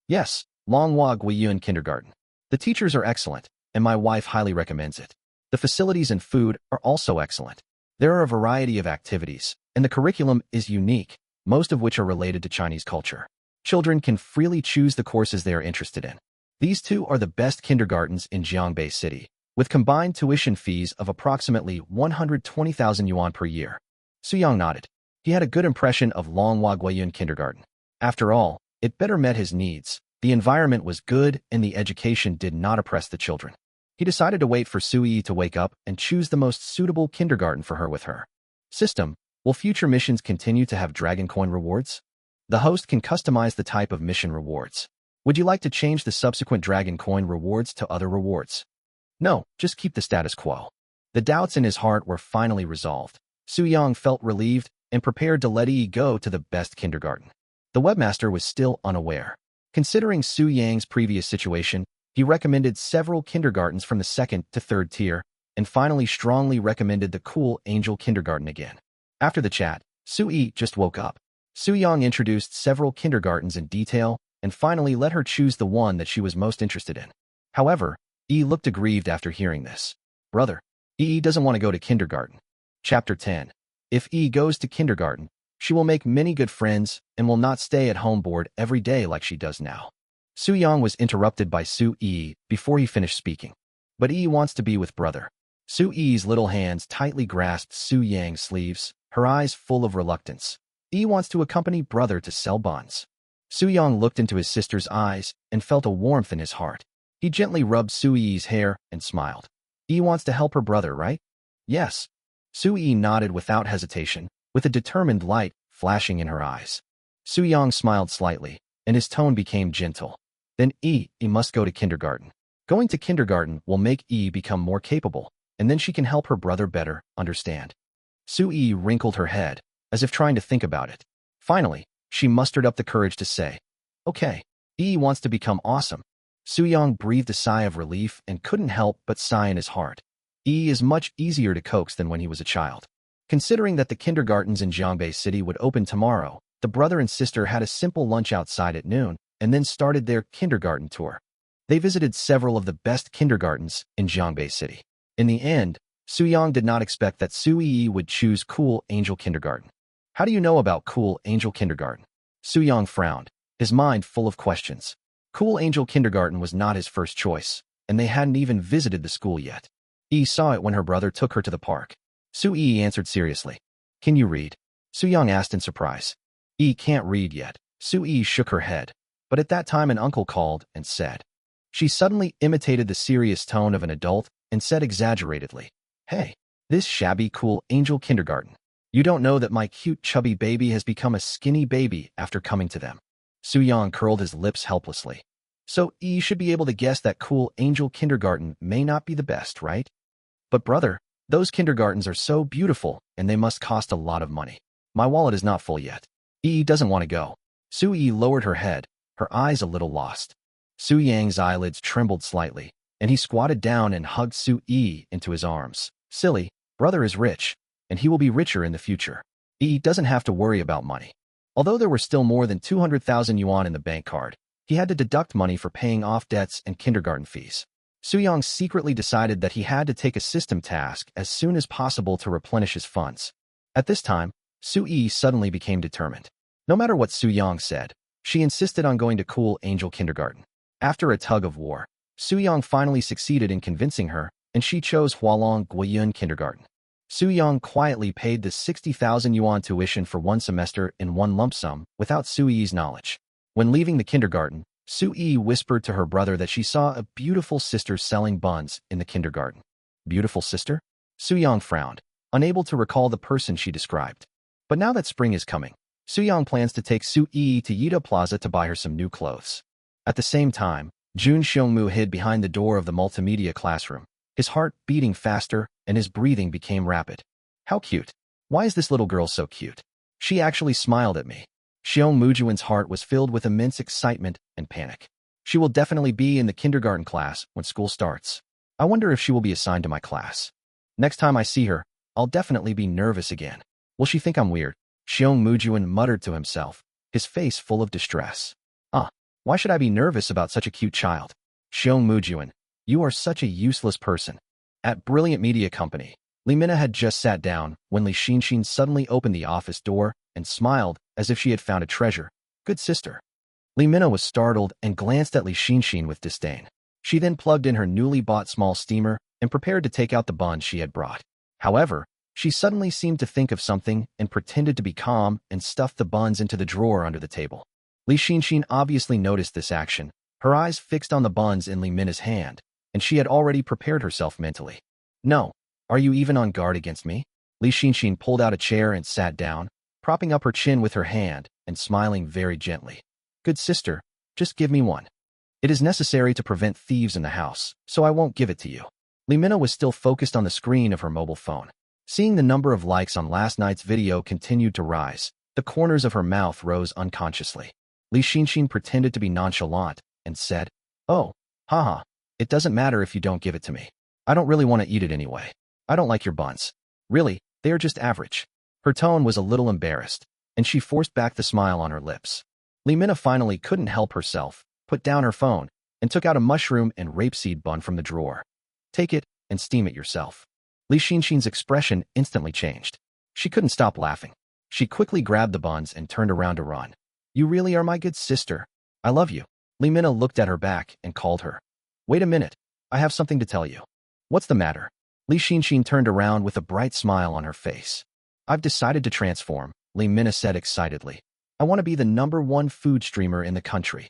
Yes, Longhua Guiyuan Kindergarten. The teachers are excellent, and my wife highly recommends it. The facilities and food are also excellent. There are a variety of activities, and the curriculum is unique, most of which are related to Chinese culture. Children can freely choose the courses they are interested in. These two are the best kindergartens in Jiangbei City, with combined tuition fees of approximately 120,000 yuan per year. Su-young nodded. He had a good impression of Longhua Guiyuan Kindergarten. After all, it better met his needs. The environment was good and the education did not oppress the children. He decided to wait for Su-yi to wake up and choose the most suitable kindergarten for her with her. System, will future missions continue to have Dragon Coin rewards? The host can customize the type of mission rewards. Would you like to change the subsequent Dragon Coin rewards to other rewards? No, just keep the status quo. The doubts in his heart were finally resolved. Su-young felt relieved and prepared to let Yi go to the best kindergarten. The webmaster was still unaware. Considering Su-young's previous situation, he recommended several kindergartens from the 2nd to 3rd tier, and finally strongly recommended the Cool Angel Kindergarten again. After the chat, Su-yi just woke up. Su-young introduced several kindergartens in detail, and finally let her choose the one that she was most interested in. However, Yi looked aggrieved after hearing this. Brother, Yi doesn't want to go to kindergarten. Chapter 10. If Yi goes to kindergarten, She will make many good friends and will not stay at home bored every day like she does now. Su Yang was interrupted by Su Yi before he finished speaking. But Yi wants to be with brother. Su Yi's little hands tightly grasped Su Yang's sleeves, her eyes full of reluctance. Yi wants to accompany brother to sell buns. Su Yang looked into his sister's eyes and felt a warmth in his heart. He gently rubbed Su Yi's hair and smiled. Yi wants to help her brother, right? Yes. Su Yi nodded without hesitation, with a determined light flashing in her eyes. Su Yang smiled slightly, and his tone became gentle. Then Yi must go to kindergarten. Going to kindergarten will make Yi become more capable, and then she can help her brother better understand. Su Yi wrinkled her head, as if trying to think about it. Finally, she mustered up the courage to say, okay, Yi wants to become awesome. Su Yang breathed a sigh of relief and couldn't help but sigh in his heart. Yi is much easier to coax than when he was a child. Considering that the kindergartens in Jiangbei City would open tomorrow, the brother and sister had a simple lunch outside at noon and then started their kindergarten tour. They visited several of the best kindergartens in Jiangbei City. In the end, Su Yang did not expect that Su Yi would choose Cool Angel Kindergarten. How do you know about Cool Angel Kindergarten? Su Yang frowned, his mind full of questions. Cool Angel Kindergarten was not his first choice, and they hadn't even visited the school yet. Yi saw it when her brother took her to the park. Su Yi answered seriously. Can you read? Su Yang asked in surprise. Yi can't read yet. Su Yi shook her head. But at that time an uncle called and said. She suddenly imitated the serious tone of an adult and said exaggeratedly, hey, this shabby Cool Angel Kindergarten. You don't know that my cute chubby baby has become a skinny baby after coming to them. Su Yang curled his lips helplessly. So Yi should be able to guess that Cool Angel Kindergarten may not be the best, right? But brother, those kindergartens are so beautiful and they must cost a lot of money. My wallet is not full yet. Yi doesn't want to go. Su Yi lowered her head, her eyes a little lost. Su Yang's eyelids trembled slightly, and he squatted down and hugged Su Yi into his arms. Silly, brother is rich, and he will be richer in the future. Yi doesn't have to worry about money. Although there were still more than 200,000 yuan in the bank card, he had to deduct money for paying off debts and kindergarten fees. Su Yang secretly decided that he had to take a system task as soon as possible to replenish his funds. At this time, Su Yi suddenly became determined. No matter what Su Yang said, she insisted on going to Cool Angel Kindergarten. After a tug of war, Su Yang finally succeeded in convincing her, and she chose Hualong Guiyun Kindergarten. Su Yang quietly paid the 60,000 yuan tuition for one semester in one lump sum without Su Yi's knowledge. When leaving the kindergarten, Su Yi whispered to her brother that she saw a beautiful sister selling buns in the kindergarten. Beautiful sister? Su Yang frowned, unable to recall the person she described. But now that spring is coming, Su Yang plans to take Su Yi to Yida Plaza to buy her some new clothes. At the same time, Jun Xiongmu hid behind the door of the multimedia classroom, his heart beating faster and his breathing became rapid. How cute. Why is this little girl so cute? She actually smiled at me. Xiong Mujuan's heart was filled with immense excitement and panic. She will definitely be in the kindergarten class when school starts. I wonder if she will be assigned to my class. Next time I see her, I'll definitely be nervous again. Will she think I'm weird? Xiong Mujuan muttered to himself, his face full of distress. Why should I be nervous about such a cute child? Xiong Mujuan, you are such a useless person. At Brilliant Media Company, Li Mina had just sat down when Li Xinxin suddenly opened the office door and smiled as if she had found a treasure. Good sister. Li Mina was startled and glanced at Li Xinxin with disdain. She then plugged in her newly bought small steamer and prepared to take out the buns she had brought. However, she suddenly seemed to think of something and pretended to be calm and stuffed the buns into the drawer under the table. Li Xinxin obviously noticed this action, her eyes fixed on the buns in Li Mina's hand, and she had already prepared herself mentally. No, are you even on guard against me? Li Xinxin pulled out a chair and sat down, propping up her chin with her hand and smiling very gently. Good sister, just give me one. It is necessary to prevent thieves in the house, so I won't give it to you. Li Mina was still focused on the screen of her mobile phone. Seeing the number of likes on last night's video continued to rise, the corners of her mouth rose unconsciously. Li Xinxin pretended to be nonchalant and said, oh, haha, it doesn't matter if you don't give it to me. I don't really want to eat it anyway. I don't like your buns. Really, they are just average. Her tone was a little embarrassed, and she forced back the smile on her lips. Li Mina finally couldn't help herself, put down her phone, and took out a mushroom and rapeseed bun from the drawer. Take it and steam it yourself. Li Xinxin's expression instantly changed. She couldn't stop laughing. She quickly grabbed the buns and turned around to run. You really are my good sister. I love you. Lee Minna looked at her back and called her. Wait a minute. I have something to tell you. What's the matter? Lee Xinshin turned around with a bright smile on her face. I've decided to transform, Lee Minna said excitedly. I want to be the #1 food streamer in the country.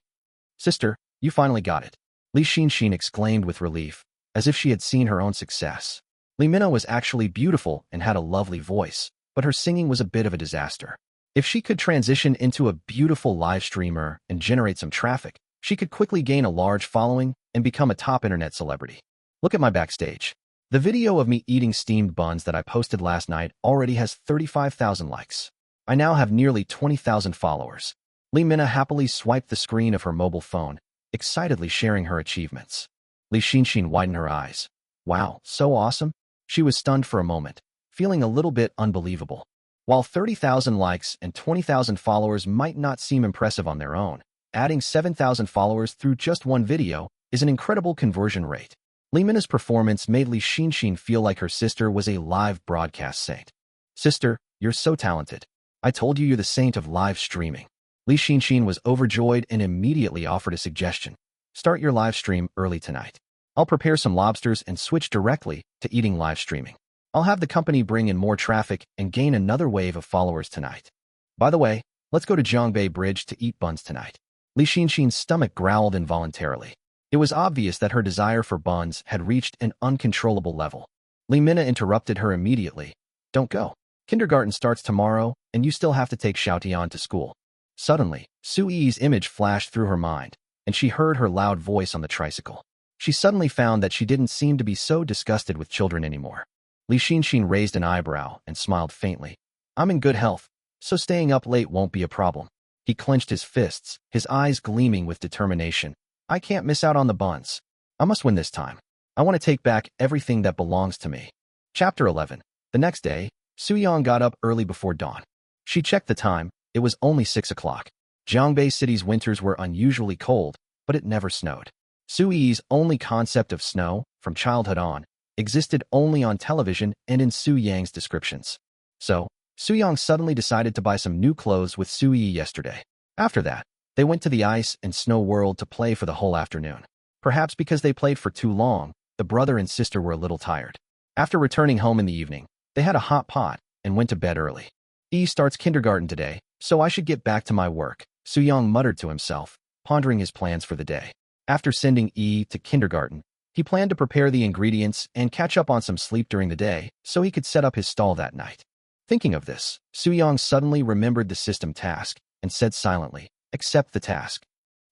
Sister, you finally got it. Lee Xinshin exclaimed with relief, as if she had seen her own success. Lee Minna was actually beautiful and had a lovely voice, but her singing was a bit of a disaster. If she could transition into a beautiful live streamer and generate some traffic, she could quickly gain a large following and become a top internet celebrity. Look at my backstage. The video of me eating steamed buns that I posted last night already has 35,000 likes. I now have nearly 20,000 followers. Lee Minna happily swiped the screen of her mobile phone, excitedly sharing her achievements. Lee Xinshin widened her eyes. Wow, so awesome? She was stunned for a moment, feeling a little bit unbelievable. While 30,000 likes and 20,000 followers might not seem impressive on their own, adding 7,000 followers through just one video is an incredible conversion rate. Lee Minna's performance made Lee Xinshin feel like her sister was a live broadcast saint. Sister, you're so talented. I told you you're the saint of live streaming. Lee Xinshin was overjoyed and immediately offered a suggestion. Start your live stream early tonight. I'll prepare some lobsters and switch directly to eating live streaming. I'll have the company bring in more traffic and gain another wave of followers tonight. By the way, let's go to Zhongbei Bridge to eat buns tonight. Lee Xinshin's stomach growled involuntarily. It was obvious that her desire for buns had reached an uncontrollable level. Lee Minna interrupted her immediately. Don't go. Kindergarten starts tomorrow, and you still have to take Xiaotian to school. Suddenly, Su Yi's image flashed through her mind, and she heard her loud voice on the tricycle. She suddenly found that she didn't seem to be so disgusted with children anymore. Lee Xinshin raised an eyebrow and smiled faintly. I'm in good health, so staying up late won't be a problem. He clenched his fists, his eyes gleaming with determination. I can't miss out on the buns. I must win this time. I want to take back everything that belongs to me. Chapter 11. The next day, Suyong got up early before dawn. She checked the time. It was only 6 o'clock. Zhongbei City's winters were unusually cold, but it never snowed. Su Yi's only concept of snow, from childhood on, existed only on television and in Su Yang's descriptions. So, Suyong suddenly decided to buy some new clothes with Su Yi yesterday. After that, they went to the ice and snow world to play for the whole afternoon. Perhaps because they played for too long, the brother and sister were a little tired. After returning home in the evening, they had a hot pot and went to bed early. Yi starts kindergarten today, so I should get back to my work, Suyong muttered to himself, pondering his plans for the day. After sending Yi to kindergarten, he planned to prepare the ingredients and catch up on some sleep during the day so he could set up his stall that night. Thinking of this, Suyong suddenly remembered the system task and said silently, accept the task.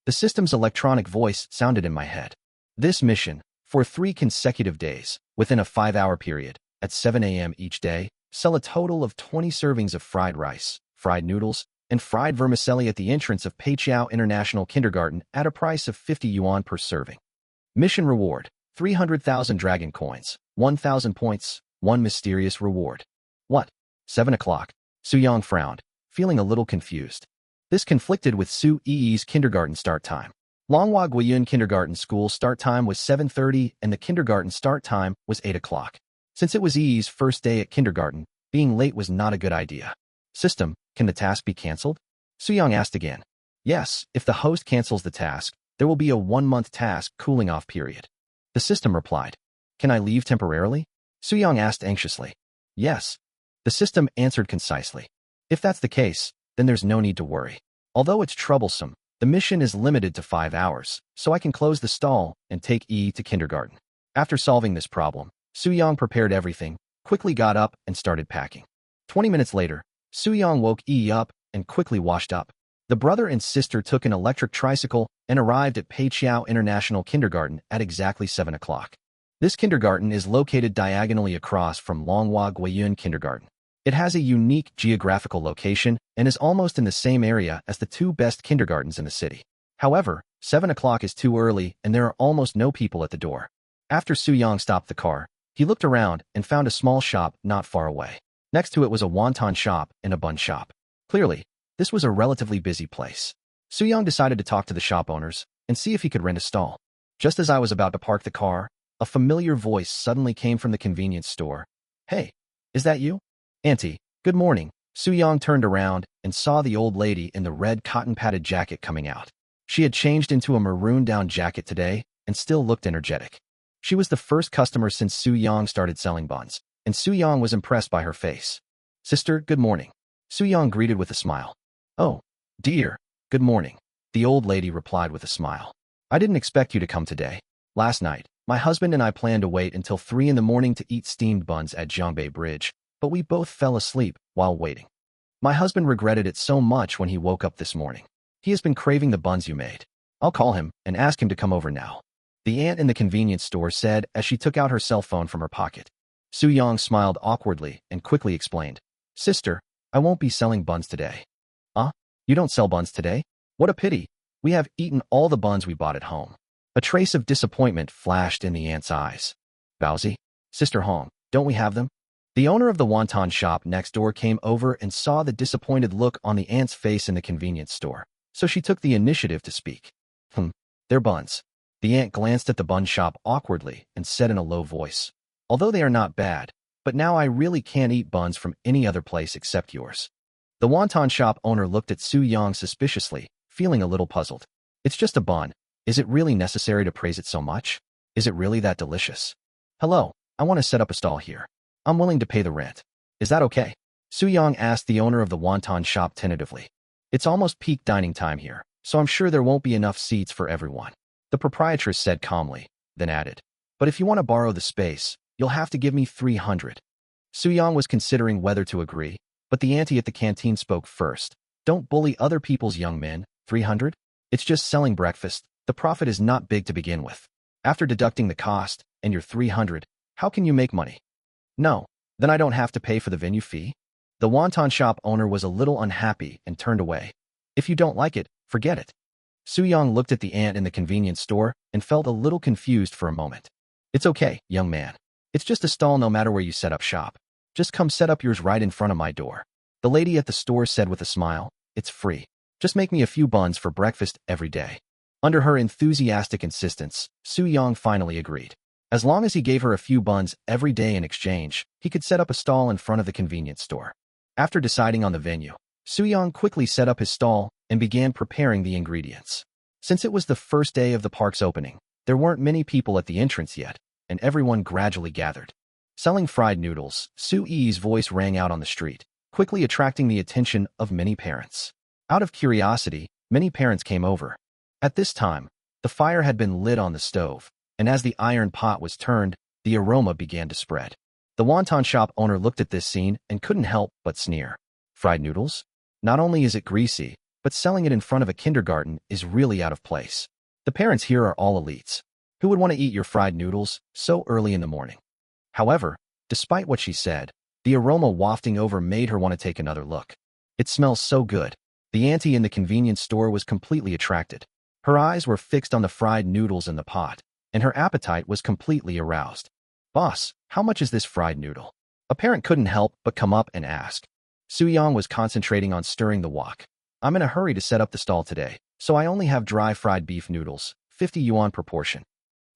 The system's electronic voice sounded in my head. This mission, for 3 consecutive days, within a 5-hour period, at 7 a.m. each day, sell a total of 20 servings of fried rice, fried noodles, and fried vermicelli at the entrance of Peiqiao International Kindergarten at a price of 50 yuan per serving. Mission reward, 300,000 dragon coins, 1,000 points, 1 mysterious reward. What? 7 o'clock. Suyong frowned, feeling a little confused. This conflicted with Su Yi's kindergarten start time. Longhua Guiyun Kindergarten School start time was 7:30 and the kindergarten start time was 8 o'clock. Since it was Yi's first day at kindergarten, being late was not a good idea. System, can the task be cancelled? Suyong asked again. Yes, if the host cancels the task, there will be a 1-month task cooling off period. The system replied. Can I leave temporarily? Suyong asked anxiously. Yes. The system answered concisely. If that's the case, then there's no need to worry. Although it's troublesome, the mission is limited to 5 hours, so I can close the stall and take Yi to kindergarten. After solving this problem, Suyong prepared everything, quickly got up and started packing. 20 minutes later, Suyong woke Yi up and quickly washed up. The brother and sister took an electric tricycle and arrived at Peiqiao International Kindergarten at exactly 7 o'clock. This kindergarten is located diagonally across from Longhua Guiyun Kindergarten. It has a unique geographical location and is almost in the same area as the 2 best kindergartens in the city. However, 7 o'clock is too early and there are almost no people at the door. After Suyong stopped the car, he looked around and found a small shop not far away. Next to it was a wonton shop and a bun shop. Clearly, this was a relatively busy place. Suyong decided to talk to the shop owners and see if he could rent a stall. Just as I was about to park the car, a familiar voice suddenly came from the convenience store. Hey, is that you? Auntie, good morning, Su-young turned around and saw the old lady in the red cotton-padded jacket coming out. She had changed into a maroon down jacket today and still looked energetic. She was the first customer since Su-young started selling buns, and Su-young was impressed by her face. "Sister, good morning." Su-young greeted with a smile. "Oh, dear, good morning," the old lady replied with a smile. "I didn't expect you to come today. Last night, my husband and I planned to wait until 3 in the morning to eat steamed buns at Zhongbei Bridge, but we both fell asleep while waiting. My husband regretted it so much when he woke up this morning. He has been craving the buns you made. I'll call him and ask him to come over now," the aunt in the convenience store said as she took out her cell phone from her pocket. Su-young smiled awkwardly and quickly explained, "Sister, I won't be selling buns today." "Huh? You don't sell buns today? What a pity. We have eaten all the buns we bought at home." A trace of disappointment flashed in the aunt's eyes. "Baozi? Sister Hong, don't we have them?" The owner of the wonton shop next door came over and saw the disappointed look on the aunt's face in the convenience store, so she took the initiative to speak. They're buns." The aunt glanced at the bun shop awkwardly and said in a low voice, "Although they are not bad, but now I really can't eat buns from any other place except yours." The wonton shop owner looked at Su-young suspiciously, feeling a little puzzled. "It's just a bun. Is it really necessary to praise it so much? Is it really that delicious? Hello, I want to set up a stall here. I'm willing to pay the rent. Is that okay?" Su-young asked the owner of the wonton shop tentatively. "It's almost peak dining time here, so I'm sure there won't be enough seats for everyone," the proprietress said calmly, then added, "But if you want to borrow the space, you'll have to give me 300. Su-young was considering whether to agree, but the auntie at the canteen spoke first. "Don't bully other people's young men. 300? It's just selling breakfast. The profit is not big to begin with. After deducting the cost, and your 300, how can you make money?" "No, then I don't have to pay for the venue fee?" The wonton shop owner was a little unhappy and turned away. "If you don't like it, forget it." Su-young looked at the aunt in the convenience store and felt a little confused for a moment. "It's okay, young man. It's just a stall no matter where you set up shop. Just come set up yours right in front of my door," the lady at the store said with a smile. "It's free. Just make me a few buns for breakfast every day." Under her enthusiastic insistence, Su-young finally agreed. As long as he gave her a few buns every day in exchange, he could set up a stall in front of the convenience store. After deciding on the venue, Su-young quickly set up his stall and began preparing the ingredients. Since it was the first day of the park's opening, there weren't many people at the entrance yet, and everyone gradually gathered. Selling fried noodles, Su-yi's voice rang out on the street, quickly attracting the attention of many parents. Out of curiosity, many parents came over. At this time, the fire had been lit on the stove, and as the iron pot was turned, the aroma began to spread. The wonton shop owner looked at this scene and couldn't help but sneer. "Fried noodles? Not only is it greasy, but selling it in front of a kindergarten is really out of place. The parents here are all elites. Who would want to eat your fried noodles so early in the morning?" However, despite what she said, the aroma wafting over made her want to take another look. "It smells so good." The auntie in the convenience store was completely attracted. Her eyes were fixed on the fried noodles in the pot, and her appetite was completely aroused. "Boss, how much is this fried noodle?" A parent couldn't help but come up and ask. Su-young was concentrating on stirring the wok. "I'm in a hurry to set up the stall today, so I only have dry fried beef noodles, 50 yuan per portion."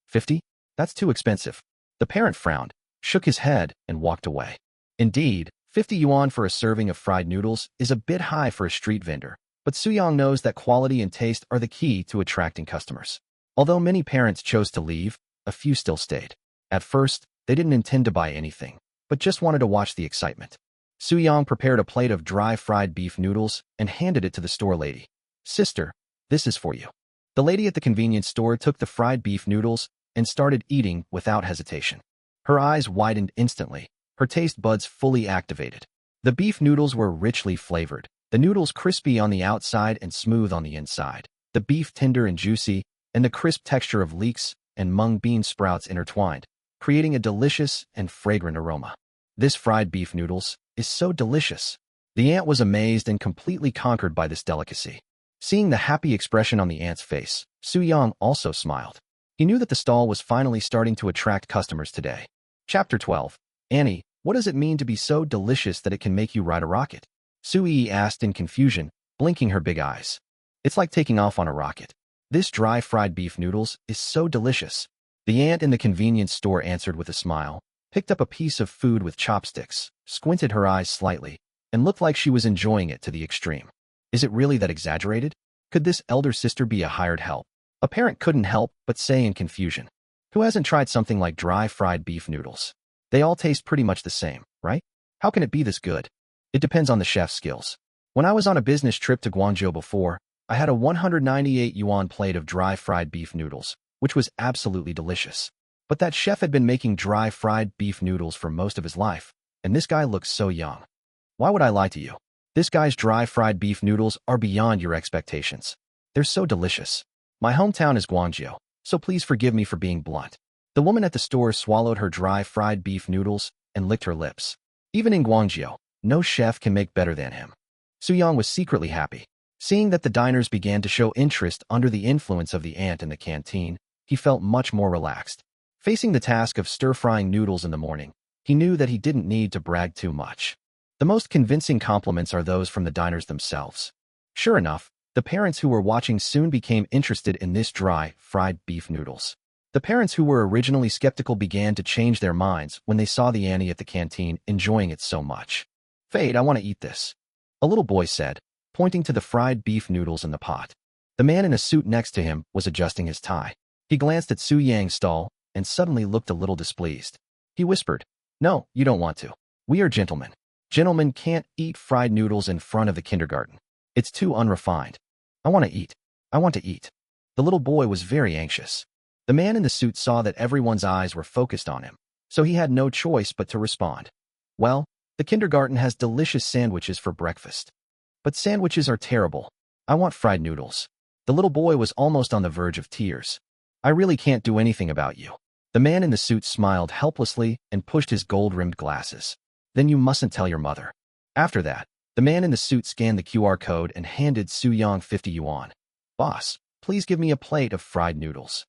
50? That's too expensive. The parent frowned, shook his head, and walked away. Indeed, 50 yuan for a serving of fried noodles is a bit high for a street vendor, but Su-young knows that quality and taste are the key to attracting customers. Although many parents chose to leave, a few still stayed. At first, they didn't intend to buy anything, but just wanted to watch the excitement. Su-young prepared a plate of dry fried beef noodles and handed it to the store lady. "Sister, this is for you." The lady at the convenience store took the fried beef noodles and started eating without hesitation. Her eyes widened instantly, her taste buds fully activated. The beef noodles were richly flavored, the noodles crispy on the outside and smooth on the inside, the beef tender and juicy, and the crisp texture of leeks and mung bean sprouts intertwined, creating a delicious and fragrant aroma. "This fried beef noodles is so delicious." The aunt was amazed and completely conquered by this delicacy. Seeing the happy expression on the aunt's face, Su-young also smiled. He knew that the stall was finally starting to attract customers today. Chapter 12. "Annie, what does it mean to be so delicious that it can make you ride a rocket?" Su-yi asked in confusion, blinking her big eyes. "It's like taking off on a rocket. This dry fried beef noodles is so delicious." The aunt in the convenience store answered with a smile, picked up a piece of food with chopsticks, squinted her eyes slightly, and looked like she was enjoying it to the extreme. Is it really that exaggerated? Could this elder sister be a hired help? A parent couldn't help but say in confusion. Who hasn't tried something like dry fried beef noodles? They all taste pretty much the same, right? How can it be this good? It depends on the chef's skills. When I was on a business trip to Guangzhou before, I had a 198 yuan plate of dry fried beef noodles, which was absolutely delicious. But that chef had been making dry fried beef noodles for most of his life, and this guy looks so young. Why would I lie to you? This guy's dry fried beef noodles are beyond your expectations. They're so delicious. My hometown is Guangzhou, so please forgive me for being blunt. The woman at the store swallowed her dry fried beef noodles and licked her lips. Even in Guangzhou, no chef can make better than him. Su-yang was secretly happy. Seeing that the diners began to show interest under the influence of the aunt in the canteen, he felt much more relaxed. Facing the task of stir-frying noodles in the morning, he knew that he didn't need to brag too much. The most convincing compliments are those from the diners themselves. Sure enough, the parents who were watching soon became interested in this dry, fried beef noodles. The parents who were originally skeptical began to change their minds when they saw the Annie at the canteen enjoying it so much. "Fade, I want to eat this," a little boy said, pointing to the fried beef noodles in the pot. The man in a suit next to him was adjusting his tie. He glanced at Su Yang's stall and suddenly looked a little displeased. He whispered, "No, you don't want to. We are gentlemen. Gentlemen can't eat fried noodles in front of the kindergarten. It's too unrefined. I want to eat. I want to eat." The little boy was very anxious. The man in the suit saw that everyone's eyes were focused on him, so he had no choice but to respond. "Well, the kindergarten has delicious sandwiches for breakfast. But sandwiches are terrible. I want fried noodles." The little boy was almost on the verge of tears. "I really can't do anything about you." The man in the suit smiled helplessly and pushed his gold-rimmed glasses. "Then you mustn't tell your mother." After that, the man in the suit scanned the QR code and handed Su Yang 50 yuan. "Boss, please give me a plate of fried noodles."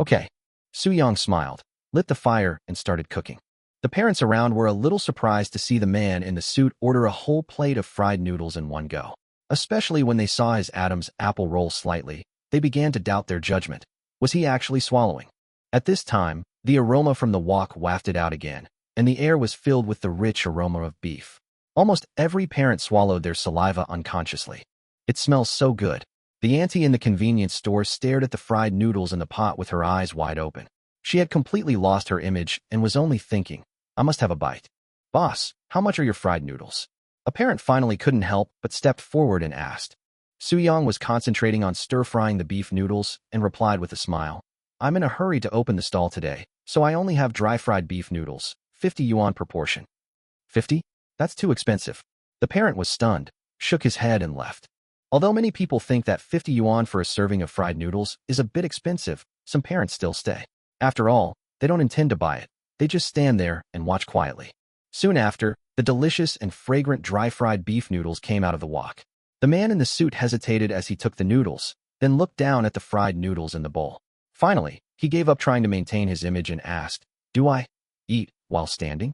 "Okay." Su Yang smiled, lit the fire, and started cooking. The parents around were a little surprised to see the man in the suit order a whole plate of fried noodles in one go. Especially when they saw his Adam's apple roll slightly, they began to doubt their judgment. Was he actually swallowing? At this time, the aroma from the wok wafted out again, and the air was filled with the rich aroma of beef. Almost every parent swallowed their saliva unconsciously. "It smells so good." The auntie in the convenience store stared at the fried noodles in the pot with her eyes wide open. She had completely lost her image and was only thinking, "I must have a bite." "Boss, how much are your fried noodles?" A parent finally couldn't help but stepped forward and asked. Su Yang was concentrating on stir-frying the beef noodles and replied with a smile, "I'm in a hurry to open the stall today, so I only have dry-fried beef noodles, 50 yuan per portion." 50? That's too expensive. The parent was stunned, shook his head and left. Although many people think that 50 yuan for a serving of fried noodles is a bit expensive, some parents still stay. After all, they don't intend to buy it. They just stand there and watch quietly. Soon after, the delicious and fragrant dry-fried beef noodles came out of the wok. The man in the suit hesitated as he took the noodles, then looked down at the fried noodles in the bowl. Finally, he gave up trying to maintain his image and asked, "Do I eat while standing?"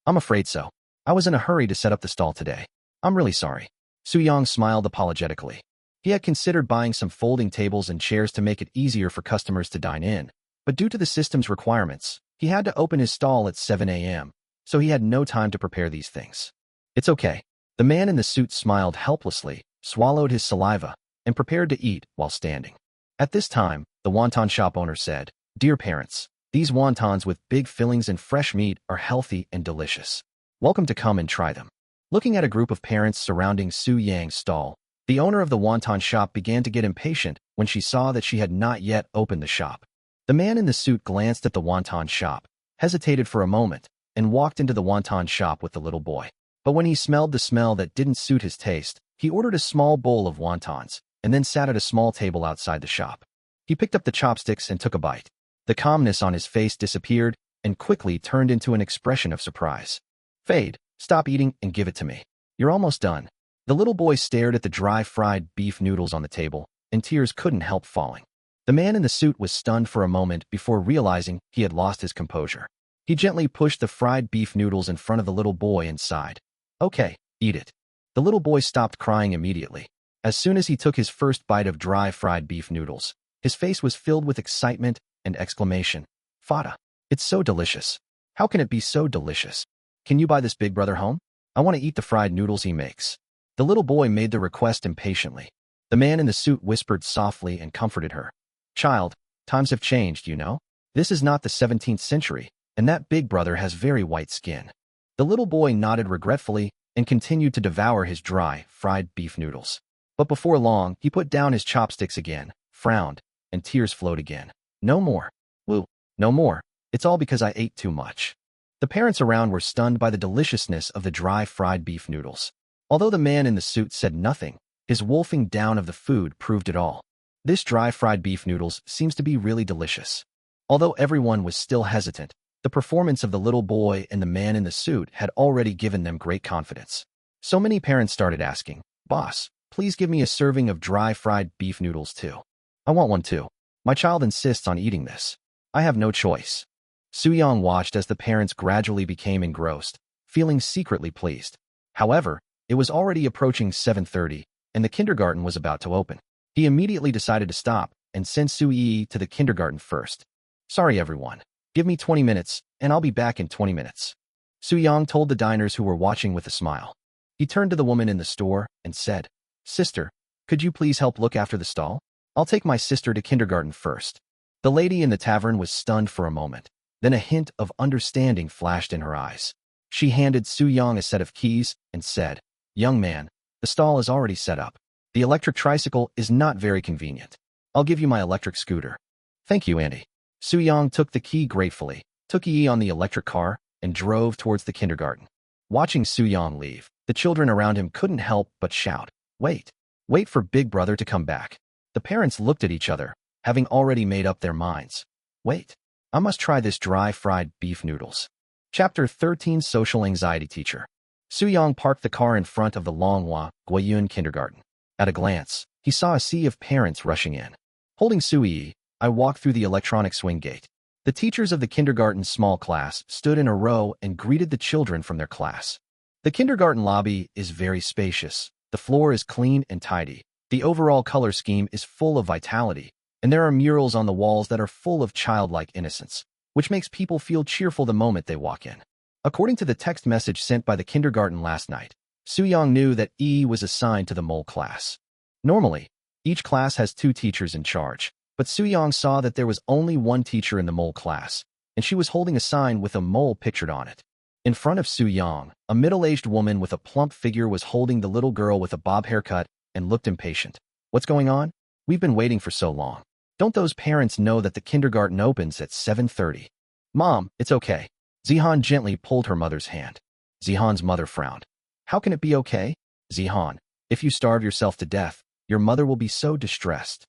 "I'm afraid so. I was in a hurry to set up the stall today. I'm really sorry." Su Yang smiled apologetically. He had considered buying some folding tables and chairs to make it easier for customers to dine in, but due to the system's requirements, he had to open his stall at 7 a.m., so he had no time to prepare these things. "It's okay." The man in the suit smiled helplessly, swallowed his saliva, and prepared to eat while standing. At this time, the wonton shop owner said, "Dear parents, these wontons with big fillings and fresh meat are healthy and delicious. Welcome to come and try them." Looking at a group of parents surrounding Su Yang's stall, the owner of the wonton shop began to get impatient when she saw that she had not yet opened the shop. The man in the suit glanced at the wonton shop, hesitated for a moment, and walked into the wonton shop with the little boy. But when he smelled the smell that didn't suit his taste, he ordered a small bowl of wontons, and then sat at a small table outside the shop. He picked up the chopsticks and took a bite. The calmness on his face disappeared and quickly turned into an expression of surprise. "Fade, stop eating and give it to me. You're almost done." The little boy stared at the dry fried beef noodles on the table, and tears couldn't help falling. The man in the suit was stunned for a moment before realizing he had lost his composure. He gently pushed the fried beef noodles in front of the little boy and sighed. "Okay, eat it." The little boy stopped crying immediately. As soon as he took his first bite of dry fried beef noodles, his face was filled with excitement and exclamation, "Fada! It's so delicious. How can it be so delicious? Can you buy this big brother home?" I want to eat the fried noodles he makes. The little boy made the request impatiently. The man in the suit whispered softly and comforted her. Child, times have changed, you know? This is not the 17th century, and that big brother has very white skin. The little boy nodded regretfully and continued to devour his dry, fried beef noodles. But before long, he put down his chopsticks again, frowned, and tears flowed again. No more. Woo, no more. It's all because I ate too much. The parents around were stunned by the deliciousness of the dry, fried beef noodles. Although the man in the suit said nothing, his wolfing down of the food proved it all. This dry, fried beef noodles seems to be really delicious. Although everyone was still hesitant, the performance of the little boy and the man in the suit had already given them great confidence. So many parents started asking, Boss, please give me a serving of dry fried beef noodles too. I want one too. My child insists on eating this. I have no choice. Soo-young watched as the parents gradually became engrossed, feeling secretly pleased. However, it was already approaching 7:30, and the kindergarten was about to open. He immediately decided to stop and send Soo-yi to the kindergarten first. Sorry everyone. Give me 20 minutes, and I'll be back in 20 minutes. Soo-young told the diners who were watching with a smile. He turned to the woman in the store and said, Sister, could you please help look after the stall? I'll take my sister to kindergarten first. The lady in the tavern was stunned for a moment. Then a hint of understanding flashed in her eyes. She handed Soo-young a set of keys and said, Young man, the stall is already set up. The electric tricycle is not very convenient. I'll give you my electric scooter. Thank you, Auntie. Soo-young took the key gratefully, took Yi on the electric car, and drove towards the kindergarten. Watching Soo-young leave, the children around him couldn't help but shout, Wait! Wait for Big Brother to come back. The parents looked at each other, having already made up their minds. Wait! I must try this dry fried beef noodles. Chapter 13 Social Anxiety Teacher. Soo-young parked the car in front of the Longhua Guiyun kindergarten. At a glance, he saw a sea of parents rushing in. Holding Soo-yi, I walked through the electronic swing gate. The teachers of the kindergarten's small class stood in a row and greeted the children from their class. The kindergarten lobby is very spacious. The floor is clean and tidy. The overall color scheme is full of vitality, and there are murals on the walls that are full of childlike innocence, which makes people feel cheerful the moment they walk in. According to the text message sent by the kindergarten last night, Soo-young knew that E was assigned to the mole class. Normally, each class has 2 teachers in charge, but Soo-young saw that there was only one teacher in the mole class, and she was holding a sign with a mole pictured on it. In front of Soo-young, a middle-aged woman with a plump figure was holding the little girl with a bob haircut and looked impatient. What's going on? We've been waiting for so long. Don't those parents know that the kindergarten opens at 7:30? Mom, it's okay. Zihan gently pulled her mother's hand. Zihan's mother frowned. How can it be okay? Zihan, if you starve yourself to death, your mother will be so distressed.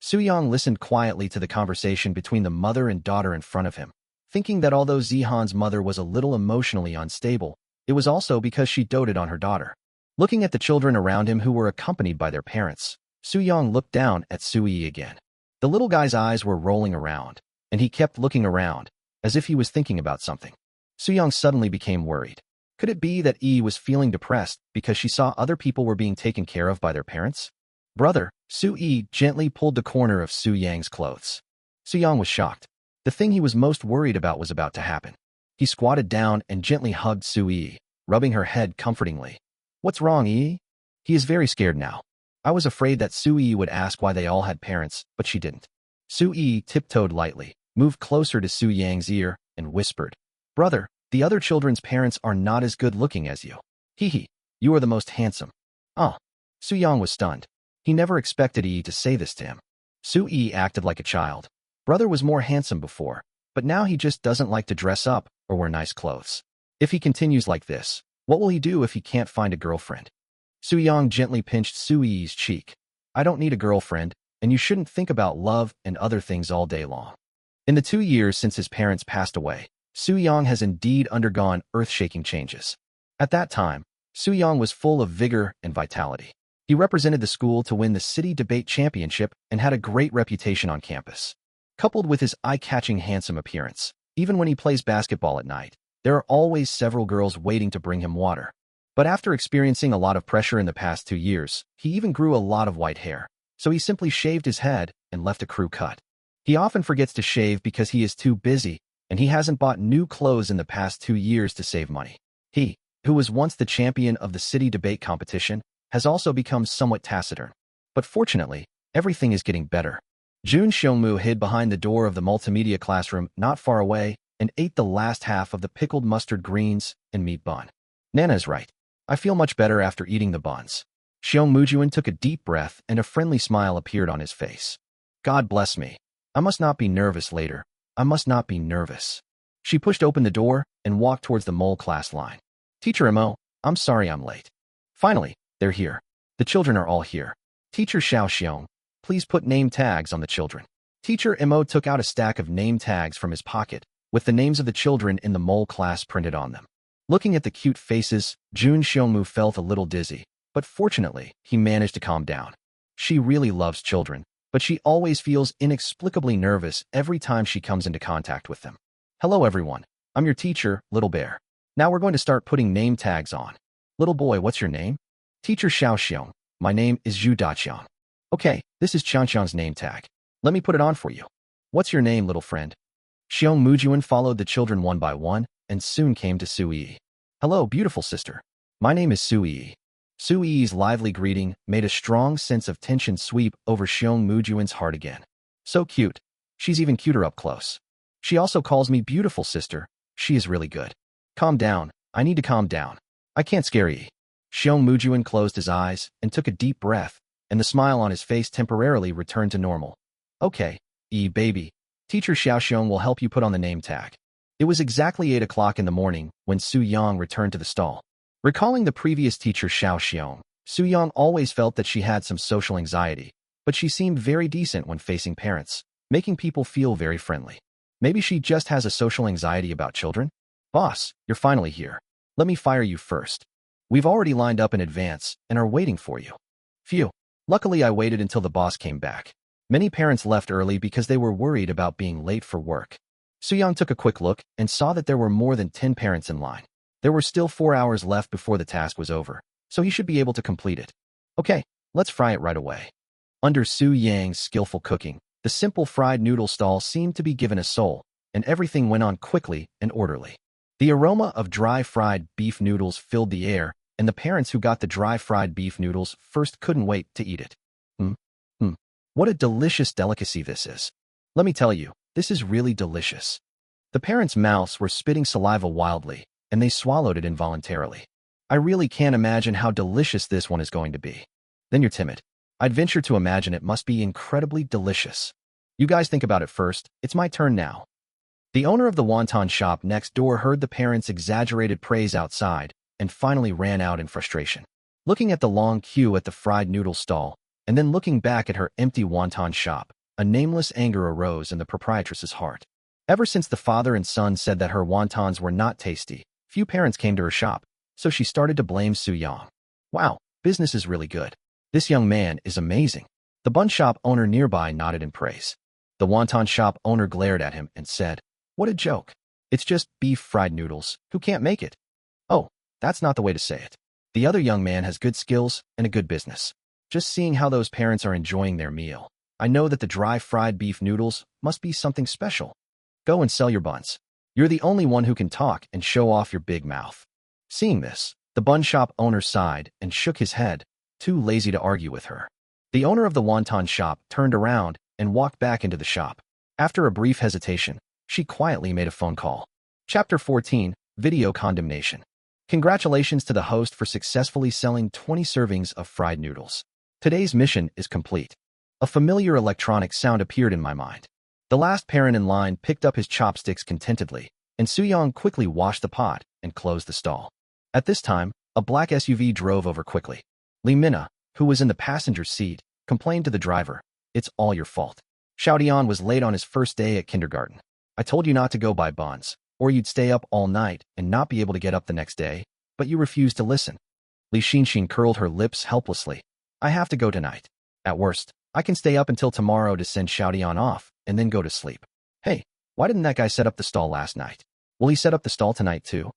Soo-young listened quietly to the conversation between the mother and daughter in front of him, thinking that although Zihan's mother was a little emotionally unstable, it was also because she doted on her daughter. Looking at the children around him who were accompanied by their parents, Soo-young looked down at Soo-yi again. The little guy's eyes were rolling around, and he kept looking around, as if he was thinking about something. Soo-young suddenly became worried. Could it be that E was feeling depressed because she saw other people were being taken care of by their parents? Brother, Soo-yi gently pulled the corner of Soo-young's clothes. Soo-young was shocked. The thing he was most worried about was about to happen. He squatted down and gently hugged Soo-yi, rubbing her head comfortingly. What's wrong, E? He is very scared now. I was afraid that Soo-yi would ask why they all had parents, but she didn't. Soo-yi tiptoed lightly, moved closer to Soo-young's ear, and whispered, Brother, the other children's parents are not as good-looking as you. Hee, you are the most handsome. Ah. Soo-young was stunned. He never expected E to say this to him. Soo-yi acted like a child. Brother was more handsome before, but now he just doesn't like to dress up or wear nice clothes. If he continues like this, what will he do if he can't find a girlfriend? Soo-young gently pinched Soo-yi's cheek. I don't need a girlfriend, and you shouldn't think about love and other things all day long. In the 2 years since his parents passed away, Soo-young has indeed undergone earth-shaking changes. At that time, Soo-young was full of vigor and vitality. He represented the school to win the city debate championship and had a great reputation on campus. Coupled with his eye-catching handsome appearance, even when he plays basketball at night, there are always several girls waiting to bring him water. But after experiencing a lot of pressure in the past 2 years, he even grew a lot of white hair, so he simply shaved his head and left a crew cut. He often forgets to shave because he is too busy, and he hasn't bought new clothes in the past 2 years to save money. who was once the champion of the city debate competition, has also become somewhat taciturn. But fortunately, everything is getting better. Jun Xiongmu hid behind the door of the multimedia classroom not far away and ate the last half of the pickled mustard greens and meat bun. Nana is right. I feel much better after eating the buns. Xiongmujuan took a deep breath and a friendly smile appeared on his face. God bless me. I must not be nervous later. I must not be nervous. She pushed open the door and walked towards the mole class line. Teacher Mo, I'm sorry I'm late. Finally, they're here. The children are all here. Teacher Xiao Xiong, please put name tags on the children. Teacher Mo took out a stack of name tags from his pocket, with the names of the children in the mole class printed on them. Looking at the cute faces, Jun Xiongmu felt a little dizzy, but fortunately, he managed to calm down. She really loves children, but she always feels inexplicably nervous every time she comes into contact with them. Hello everyone, I'm your teacher, Little Bear. Now we're going to start putting name tags on. Little boy, what's your name? Teacher Xiao Xiong, my name is Zhu Daqiang. Okay, this is Qiangqiang's name tag. Let me put it on for you. What's your name, little friend? Xiong Mujuan followed the children one by one, and soon came to Su Yi. Hello, beautiful sister. My name is Su Yi. Su Yi's lively greeting made a strong sense of tension sweep over Xiong Mujuan's heart again. So cute. She's even cuter up close. She also calls me beautiful sister. She is really good. Calm down. I need to calm down. I can't scare Yi. Xiong Mujuan closed his eyes and took a deep breath, and the smile on his face temporarily returned to normal. Okay, Yi baby. Teacher Xiao Xiong will help you put on the name tag. It was exactly 8 o'clock in the morning when Su Yang returned to the stall. Recalling the previous teacher Xiao Xiong, Su Yang always felt that she had some social anxiety, but she seemed very decent when facing parents, making people feel very friendly. Maybe she just has a social anxiety about children? Boss, you're finally here. Let me fire you first. We've already lined up in advance and are waiting for you. Phew. Luckily, I waited until the boss came back. Many parents left early because they were worried about being late for work. Su-yang took a quick look and saw that there were more than 10 parents in line. There were still 4 hours left before the task was over, so he should be able to complete it. Okay, let's fry it right away. Under Su Yang's skillful cooking, the simple fried noodle stall seemed to be given a soul, and everything went on quickly and orderly. The aroma of dry fried beef noodles filled the air, and the parents who got the dry fried beef noodles first couldn't wait to eat it. What a delicious delicacy this is. Let me tell you, this is really delicious. The parents' mouths were spitting saliva wildly, and they swallowed it involuntarily. I really can't imagine how delicious this one is going to be. Then you're timid. I'd venture to imagine it must be incredibly delicious. You guys think about it first. It's my turn now. The owner of the wonton shop next door heard the parents' exaggerated praise outside and finally ran out in frustration. Looking at the long queue at the fried noodle stall, and then looking back at her empty wonton shop, a nameless anger arose in the proprietress's heart. Ever since the father and son said that her wontons were not tasty, few parents came to her shop, so she started to blame Su Yang. Wow, business is really good. This young man is amazing. The bun shop owner nearby nodded in praise. The wonton shop owner glared at him and said, "What a joke. It's just beef fried noodles. Who can't make it?" "Oh, that's not the way to say it. The other young man has good skills and a good business. Just seeing how those parents are enjoying their meal, I know that the dry fried beef noodles must be something special. Go and sell your buns. You're the only one who can talk and show off your big mouth." Seeing this, the bun shop owner sighed and shook his head, too lazy to argue with her. The owner of the wonton shop turned around and walked back into the shop. After a brief hesitation, she quietly made a phone call. Chapter 14, Video Condemnation. Congratulations to the host for successfully selling 20 servings of fried noodles. Today's mission is complete. A familiar electronic sound appeared in my mind. The last parent in line picked up his chopsticks contentedly, and Su-yang quickly washed the pot and closed the stall. At this time, a black SUV drove over quickly. Li Minna, who was in the passenger seat, complained to the driver, "It's all your fault. Xiaodian was late on his first day at kindergarten. I told you not to go buy buns, or you'd stay up all night and not be able to get up the next day, but you refused to listen." Li Xinxin curled her lips helplessly. "I have to go tonight. At worst, I can stay up until tomorrow to send Xiaodian off and then go to sleep." "Hey, why didn't that guy set up the stall last night? Will he set up the stall tonight too?"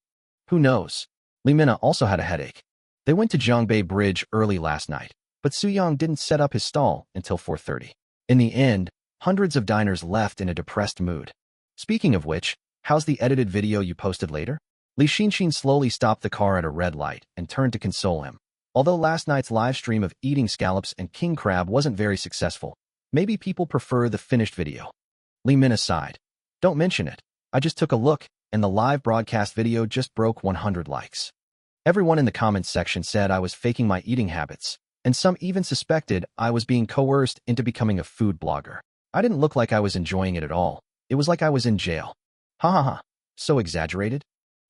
"Who knows?" Li Minna also had a headache. They went to Zhongbei Bridge early last night, but Su Yang didn't set up his stall until 4:30. In the end, hundreds of diners left in a depressed mood. Speaking of which, how's the edited video you posted later? Li Xinxin slowly stopped the car at a red light and turned to console him. Although last night's live stream of eating scallops and king crab wasn't very successful, maybe people prefer the finished video. Li Min sighed. Don't mention it. I just took a look, and the live broadcast video just broke 100 likes. Everyone in the comments section said I was faking my eating habits, and some even suspected I was being coerced into becoming a food blogger. I didn't look like I was enjoying it at all. It was like I was in jail. Ha ha ha. So exaggerated?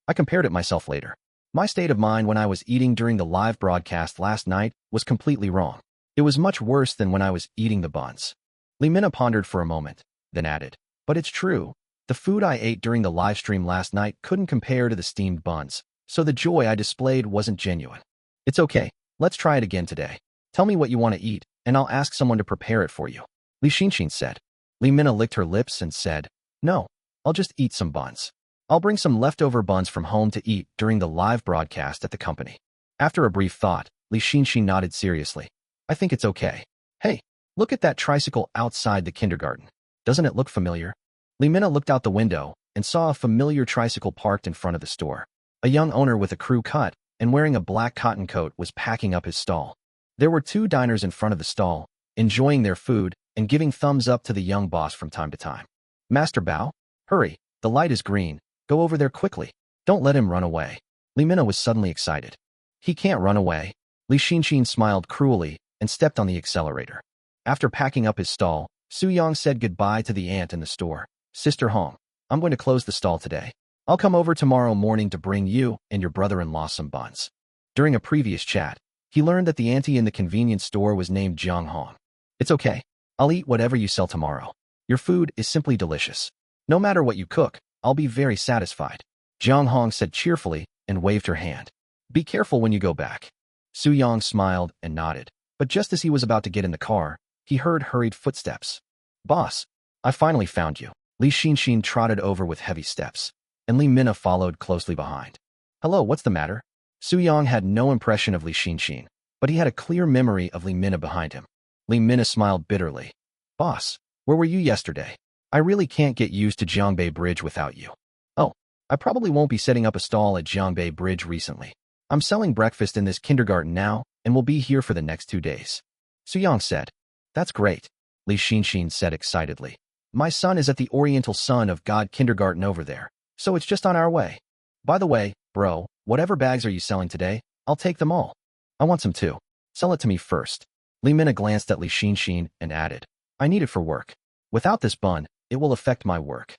I compared it myself later. My state of mind when I was eating during the live broadcast last night was completely wrong. It was much worse than when I was eating the buns. Li Min pondered for a moment, then added, but it's true. The food I ate during the live stream last night couldn't compare to the steamed buns, so the joy I displayed wasn't genuine. It's okay. Let's try it again today. Tell me what you want to eat, and I'll ask someone to prepare it for you. Li Xinxin said. Li Min licked her lips and said, no, I'll just eat some buns. I'll bring some leftover buns from home to eat during the live broadcast at the company. After a brief thought, Li Xinxin nodded seriously. I think it's okay. Hey, look at that tricycle outside the kindergarten. Doesn't it look familiar? Li Min looked out the window and saw a familiar tricycle parked in front of the store. A young owner with a crew cut and wearing a black cotton coat was packing up his stall. There were 2 diners in front of the stall, enjoying their food and giving thumbs up to the young boss from time to time. Master Bao, hurry, the light is green. Go over there quickly. Don't let him run away. Li Min was suddenly excited. He can't run away. Li Xinxin smiled cruelly and stepped on the accelerator. After packing up his stall, Su Yang said goodbye to the aunt in the store. Sister Hong, I'm going to close the stall today. I'll come over tomorrow morning to bring you and your brother-in-law some buns. During a previous chat, he learned that the auntie in the convenience store was named Jiang Hong. It's okay. I'll eat whatever you sell tomorrow. Your food is simply delicious. No matter what you cook, I'll be very satisfied. Jiang Hong said cheerfully and waved her hand. Be careful when you go back. Su Yang smiled and nodded, but just as he was about to get in the car, he heard hurried footsteps. Boss, I finally found you. Li Xinxin trotted over with heavy steps, and Li Min followed closely behind. Hello, what's the matter? Su Yang had no impression of Li Xinxin, but he had a clear memory of Li Min behind him. Li Min smiled bitterly. Boss, where were you yesterday? I really can't get used to Jiangbei Bridge without you. Oh, I probably won't be setting up a stall at Jiangbei Bridge recently. I'm selling breakfast in this kindergarten now and will be here for the next 2 days. Su Yang said. That's great, Li Xinxin said excitedly. My son is at the Oriental Son of God kindergarten over there, so it's just on our way. By the way, bro, whatever bags are you selling today? I'll take them all. I want some too. Sell it to me first. Li Min glanced at Li Xinxin and added, I need it for work. Without this bun, it will affect my work.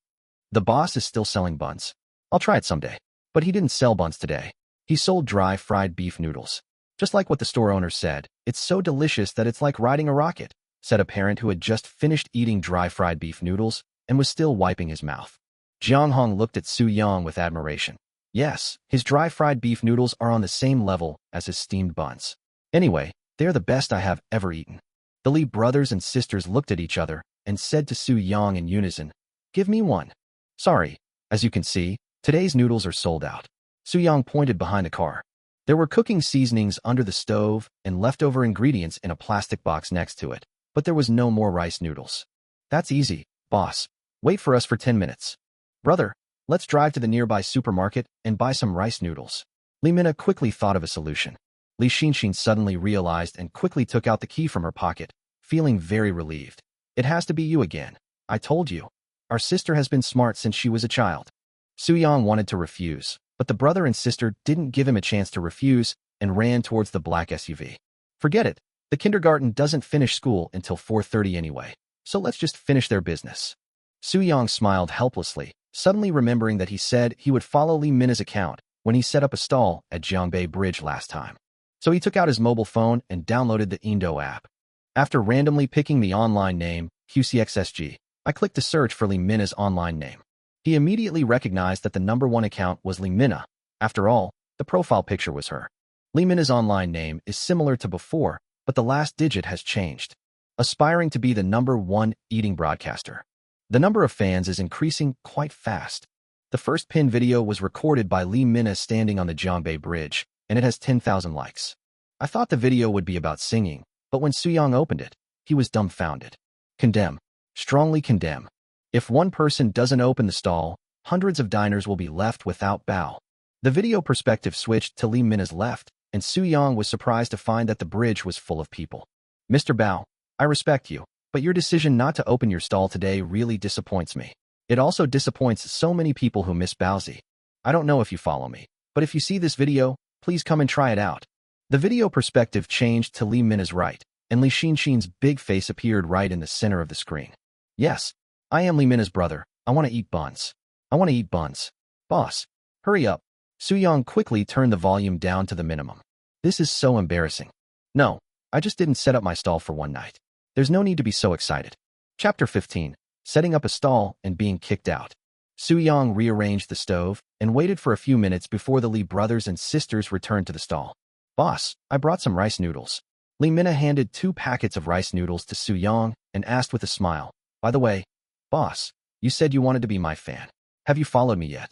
The boss is still selling buns. I'll try it someday. But he didn't sell buns today. He sold dry fried beef noodles. Just like what the store owner said, it's so delicious that it's like riding a rocket, said a parent who had just finished eating dry fried beef noodles and was still wiping his mouth. Jiang Hong looked at Su Yang with admiration. Yes, his dry fried beef noodles are on the same level as his steamed buns. Anyway, they're the best I have ever eaten. The Li brothers and sisters looked at each other and said to Su Yang in unison, Give me one. Sorry, as you can see, today's noodles are sold out. Su Yang pointed behind the car. There were cooking seasonings under the stove and leftover ingredients in a plastic box next to it, but there was no more rice noodles. That's easy, boss. Wait for us for 10 minutes. Brother, let's drive to the nearby supermarket and buy some rice noodles. Li Min quickly thought of a solution. Li Xinxin suddenly realized and quickly took out the key from her pocket, feeling very relieved. It has to be you again. I told you. Our sister has been smart since she was a child. Su Yang wanted to refuse, but the brother and sister didn't give him a chance to refuse and ran towards the black SUV. Forget it. The kindergarten doesn't finish school until 4:30 anyway, so let's just finish their business. Su Yang smiled helplessly, suddenly remembering that he said he would follow Li Min's account when he set up a stall at Jiangbei Bridge last time. So he took out his mobile phone and downloaded the Indo app. After randomly picking the online name, QCXSG, I clicked to search for Li Min's online name. He immediately recognized that the #1 account was Li Min. After all, the profile picture was her. Li Min's online name is similar to before, but the last digit has changed. Aspiring to be the #1 eating broadcaster. The number of fans is increasing quite fast. The first pin video was recorded by Li Min standing on the Jiangbei Bridge, and it has 10,000 likes. I thought the video would be about singing, but when Su Yang opened it, he was dumbfounded. Condemn. Strongly condemn. If one person doesn't open the stall, hundreds of diners will be left without bao. The video perspective switched to Lee Mina's left, and Su-young was surprised to find that the bridge was full of people. Mr. Bao, I respect you, but your decision not to open your stall today really disappoints me. It also disappoints so many people who miss Baozi. I don't know if you follow me, but if you see this video, please come and try it out. The video perspective changed to Lee Mina's right, and Li Xinxin's big face appeared right in the center of the screen. Yes, I am Lee Mina's brother. I want to eat buns. I want to eat buns. Boss, hurry up. Su-young quickly turned the volume down to the minimum. This is so embarrassing. No, I just didn't set up my stall for one night. There's no need to be so excited. Chapter 15. Setting up a stall and being kicked out. Su-young rearranged the stove and waited for a few minutes before the Lee brothers and sisters returned to the stall. Boss, I brought some rice noodles. Lee Mina handed 2 packets of rice noodles to Su-young and asked with a smile, by the way, boss, you said you wanted to be my fan. Have you followed me yet?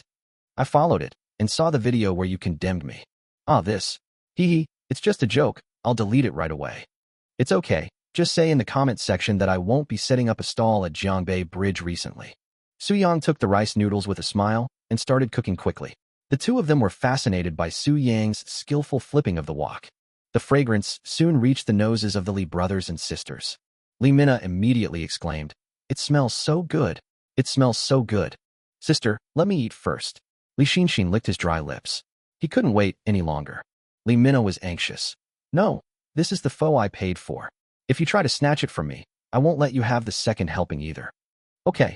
I followed it and saw the video where you condemned me. Ah, this. Hee, it's just a joke. I'll delete it right away. It's okay. Just say in the comments section that I won't be setting up a stall at Jiangbei Bridge recently. Su-young took the rice noodles with a smile and started cooking quickly. The two of them were fascinated by Su-yang's skillful flipping of the wok. The fragrance soon reached the noses of the Lee brothers and sisters. Lee Mina immediately exclaimed, "It smells so good. It smells so good. Sister, let me eat first." Li Xinxin licked his dry lips. He couldn't wait any longer. Lee Mina was anxious. No, this is the pho I paid for. If you try to snatch it from me, I won't let you have the second helping either. Okay,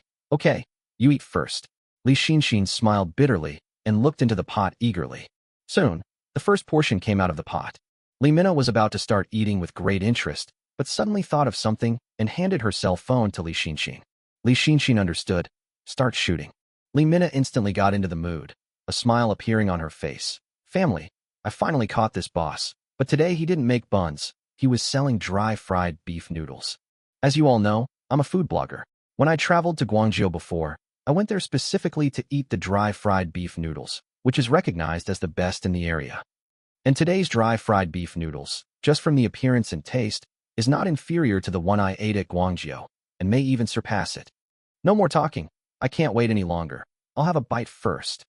you eat first. Li Xinxin smiled bitterly and looked into the pot eagerly. Soon, the first portion came out of the pot. Lee Mina was about to start eating with great interest, but suddenly thought of something and handed her cell phone to Li Xinxin. Li Xinxin understood. Start shooting. Lee Mina instantly got into the mood, a smile appearing on her face. Family, I finally caught this boss, but today he didn't make buns. He was selling dry fried beef noodles. As you all know, I'm a food blogger. When I traveled to Guangzhou before, I went there specifically to eat the dry fried beef noodles, which is recognized as the best in the area. And today's dry fried beef noodles, just from the appearance and taste, is not inferior to the one I ate at Guangzhou, and may even surpass it. No more talking. I can't wait any longer. I'll have a bite first.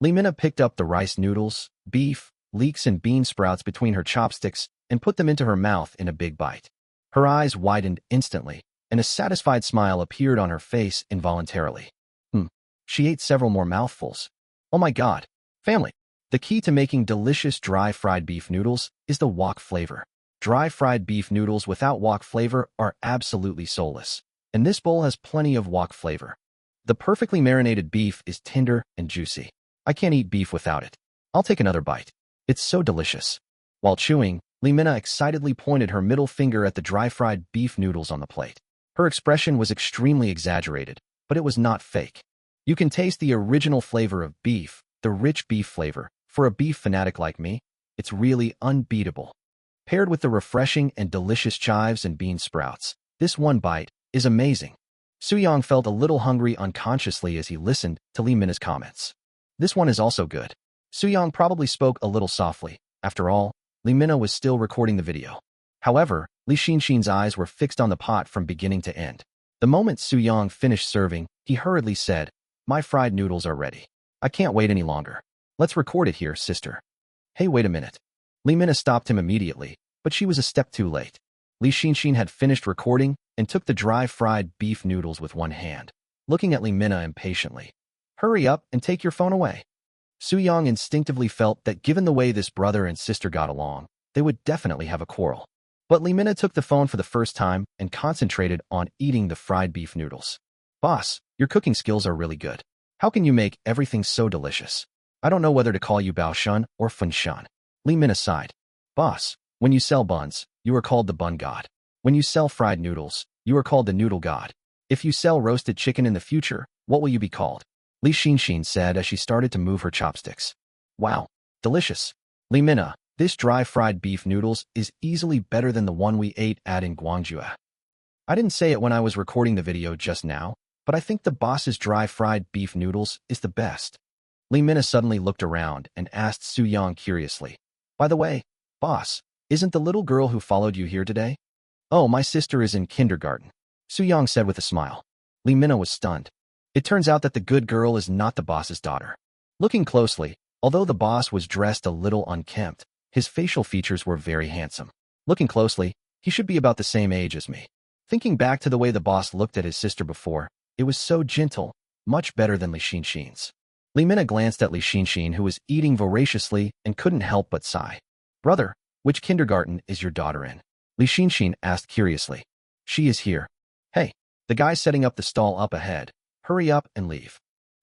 Lee Mina picked up the rice noodles, beef, leeks and bean sprouts between her chopsticks and put them into her mouth in a big bite. Her eyes widened instantly, and a satisfied smile appeared on her face involuntarily. She ate several more mouthfuls. Oh my god. Family. The key to making delicious dry fried beef noodles is the wok flavor. Dry fried beef noodles without wok flavor are absolutely soulless, and this bowl has plenty of wok flavor. The perfectly marinated beef is tender and juicy. I can't eat beef without it. I'll take another bite. It's so delicious. While chewing, Lee Mina excitedly pointed her middle finger at the dry-fried beef noodles on the plate. Her expression was extremely exaggerated, but it was not fake. You can taste the original flavor of beef, the rich beef flavor. For a beef fanatic like me, it's really unbeatable. Paired with the refreshing and delicious chives and bean sprouts, this one bite is amazing. Su-young felt a little hungry unconsciously as he listened to Lee Mina's comments. This one is also good. Su-young probably spoke a little softly. After all, Lee Mina was still recording the video. However, Li Xinxin's eyes were fixed on the pot from beginning to end. The moment Su-young finished serving, he hurriedly said, "My fried noodles are ready. I can't wait any longer. Let's record it here, sister." Hey, wait a minute. Lee Mina stopped him immediately, but she was a step too late. Li Xinxin had finished recording and took the dry fried beef noodles with one hand, looking at Lee Mina impatiently. Hurry up and take your phone away. Su-young instinctively felt that given the way this brother and sister got along, they would definitely have a quarrel. But Lee Mina took the phone for the first time and concentrated on eating the fried beef noodles. Boss, your cooking skills are really good. How can you make everything so delicious? I don't know whether to call you Bao Shun or Fun Shun. Lee Mina sighed. Boss, when you sell buns, you are called the bun god. When you sell fried noodles, you are called the noodle god. If you sell roasted chicken in the future, what will you be called? Li Xinxin said as she started to move her chopsticks. Wow, delicious. Lee Mina, this dry fried beef noodles is easily better than the one we ate at in Guangzhou. I didn't say it when I was recording the video just now, but I think the boss's dry fried beef noodles is the best. Lee Mina suddenly looked around and asked Su-young curiously, "By the way, boss, isn't the little girl who followed you here today?" "Oh, my sister is in kindergarten," Su-young said with a smile. Lee Mina was stunned. It turns out that the good girl is not the boss's daughter. Looking closely, Although the boss was dressed a little unkempt, his facial features were very handsome. Looking closely, he should be about the same age as me. Thinking back to the way the boss looked at his sister before, it was so gentle, much better than Li Xinshin's. Li Minna glanced at Li Xinshin, who was eating voraciously and couldn't help but sigh. Brother, which kindergarten is your daughter in? Li Xinshin asked curiously. She is here. Hey, the guy setting up the stall up ahead. Hurry up and leave.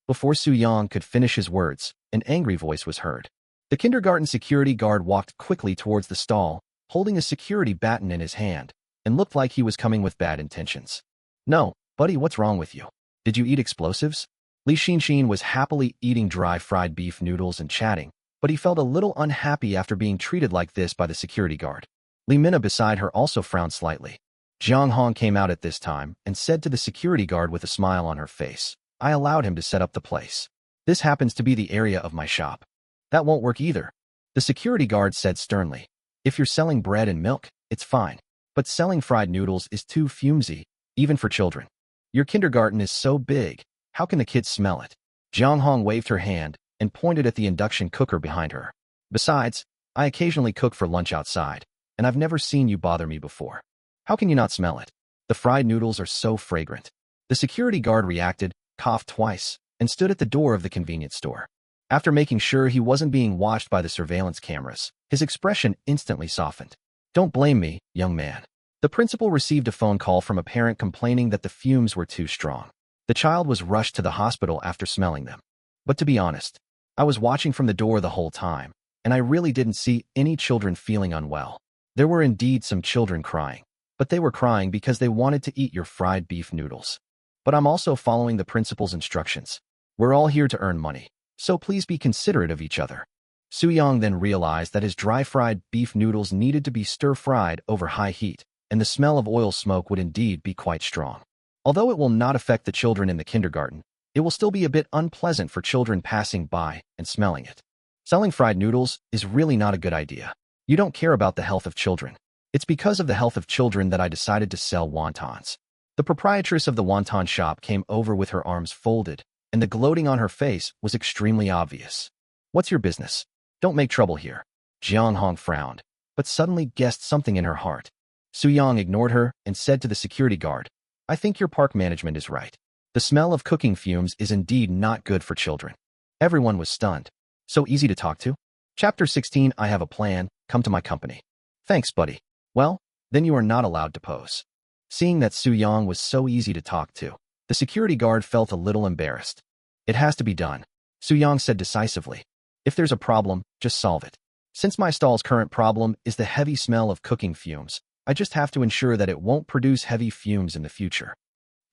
Before Su Yang could finish his words, an angry voice was heard. The kindergarten security guard walked quickly towards the stall, holding a security baton in his hand, and looked like he was coming with bad intentions. No, buddy, what's wrong with you? Did you eat explosives? Li Xinshin was happily eating dry fried beef noodles and chatting, but he felt a little unhappy after being treated like this by the security guard. Li Minna beside her also frowned slightly. Jiang Hong came out at this time and said to the security guard with a smile on her face, I allowed him to set up the place. This happens to be the area of my shop. That won't work either. The security guard said sternly. If you're selling bread and milk, it's fine. But selling fried noodles is too fumsy, even for children. Your kindergarten is so big, how can the kids smell it? Jiang Hong waved her hand and pointed at the induction cooker behind her. Besides, I occasionally cook for lunch outside, and I've never seen you bother me before. How can you not smell it? The fried noodles are so fragrant. The security guard reacted, coughed twice, and stood at the door of the convenience store. After making sure he wasn't being watched by the surveillance cameras, his expression instantly softened. Don't blame me, young man. The principal received a phone call from a parent complaining that the fumes were too strong. The child was rushed to the hospital after smelling them. But to be honest, I was watching from the door the whole time, and I really didn't see any children feeling unwell. There were indeed some children crying, but they were crying because they wanted to eat your fried beef noodles. But I'm also following the principal's instructions. We're all here to earn money, so please be considerate of each other. Su Yang then realized that his dry-fried beef noodles needed to be stir-fried over high heat, and the smell of oil smoke would indeed be quite strong. Although it will not affect the children in the kindergarten, it will still be a bit unpleasant for children passing by and smelling it. Selling fried noodles is really not a good idea. You don't care about the health of children. It's because of the health of children that I decided to sell wontons. The proprietress of the wonton shop came over with her arms folded, and the gloating on her face was extremely obvious. What's your business? Don't make trouble here. Jiang Hong frowned, but suddenly guessed something in her heart. Su Yang ignored her and said to the security guard, I think your park management is right. The smell of cooking fumes is indeed not good for children. Everyone was stunned. So easy to talk to? Chapter 16 I have a plan, come to my company. Thanks, buddy. Well, then you are not allowed to pose. Seeing that Su Yang was so easy to talk to, the security guard felt a little embarrassed. It has to be done, Su Yang said decisively. If there's a problem, just solve it. Since my stall's current problem is the heavy smell of cooking fumes, I just have to ensure that it won't produce heavy fumes in the future.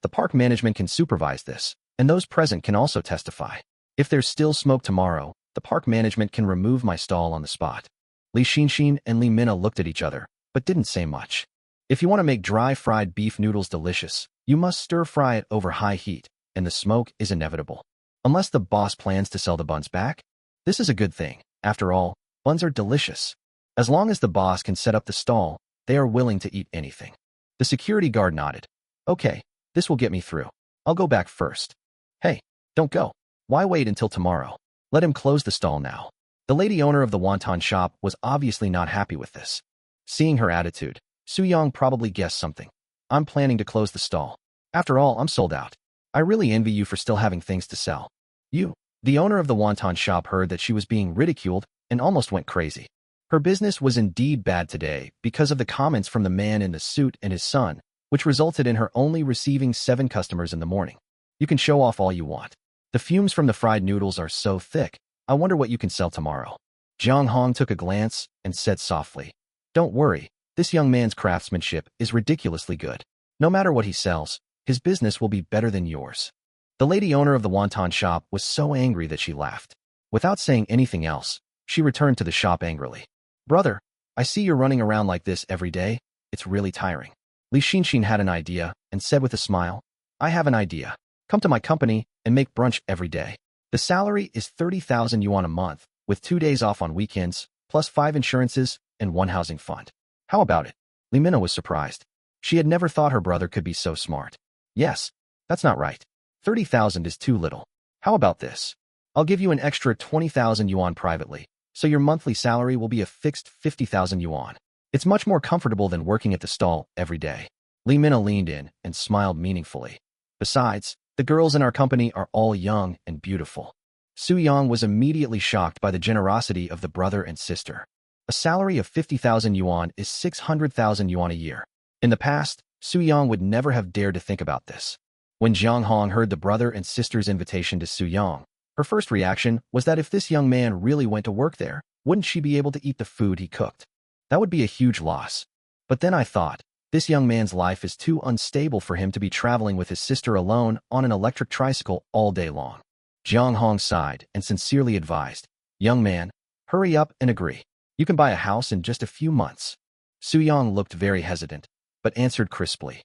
The park management can supervise this, and those present can also testify. If there's still smoke tomorrow, the park management can remove my stall on the spot. Li Xinshin and Li Minna looked at each other, but didn't say much. If you want to make dry fried beef noodles delicious, you must stir-fry it over high heat, and the smoke is inevitable. Unless the boss plans to sell the buns back? This is a good thing. After all, buns are delicious. As long as the boss can set up the stall, they are willing to eat anything. The security guard nodded. Okay, this will get me through. I'll go back first. Hey, don't go. Why wait until tomorrow? Let him close the stall now. The lady owner of the wonton shop was obviously not happy with this. Seeing her attitude, Su Yang probably guessed something. I'm planning to close the stall. After all, I'm sold out. I really envy you for still having things to sell. You, the owner of the wonton shop, heard that she was being ridiculed and almost went crazy. Her business was indeed bad today because of the comments from the man in the suit and his son, which resulted in her only receiving 7 customers in the morning. You can show off all you want. The fumes from the fried noodles are so thick, I wonder what you can sell tomorrow. Jiang Hong took a glance and said softly, Don't worry, this young man's craftsmanship is ridiculously good. No matter what he sells, his business will be better than yours. The lady owner of the wonton shop was so angry that she laughed. Without saying anything else, she returned to the shop angrily. Brother, I see you're running around like this every day. It's really tiring. Li Xinshin had an idea and said with a smile, I have an idea. Come to my company and make brunch every day. The salary is 30,000 yuan a month, with 2 days off on weekends, plus 5 insurances and 1 housing fund. How about it? Li Minna was surprised. She had never thought her brother could be so smart. Yes, that's not right. 30,000 is too little. How about this? I'll give you an extra 20,000 yuan privately, so your monthly salary will be a fixed 50,000 yuan. It's much more comfortable than working at the stall every day. Li Minna leaned in and smiled meaningfully. Besides, the girls in our company are all young and beautiful. Su Yang was immediately shocked by the generosity of the brother and sister. A salary of 50,000 yuan is 600,000 yuan a year. In the past, Su Yang would never have dared to think about this. When Jiang Hong heard the brother and sister's invitation to Su Yang, her first reaction was that if this young man really went to work there, wouldn't she be able to eat the food he cooked? That would be a huge loss. But then I thought, this young man's life is too unstable for him to be traveling with his sister alone on an electric tricycle all day long. Jiang Hong sighed and sincerely advised, "Young man, hurry up and agree. You can buy a house in just a few months." Su Yang looked very hesitant, but answered crisply,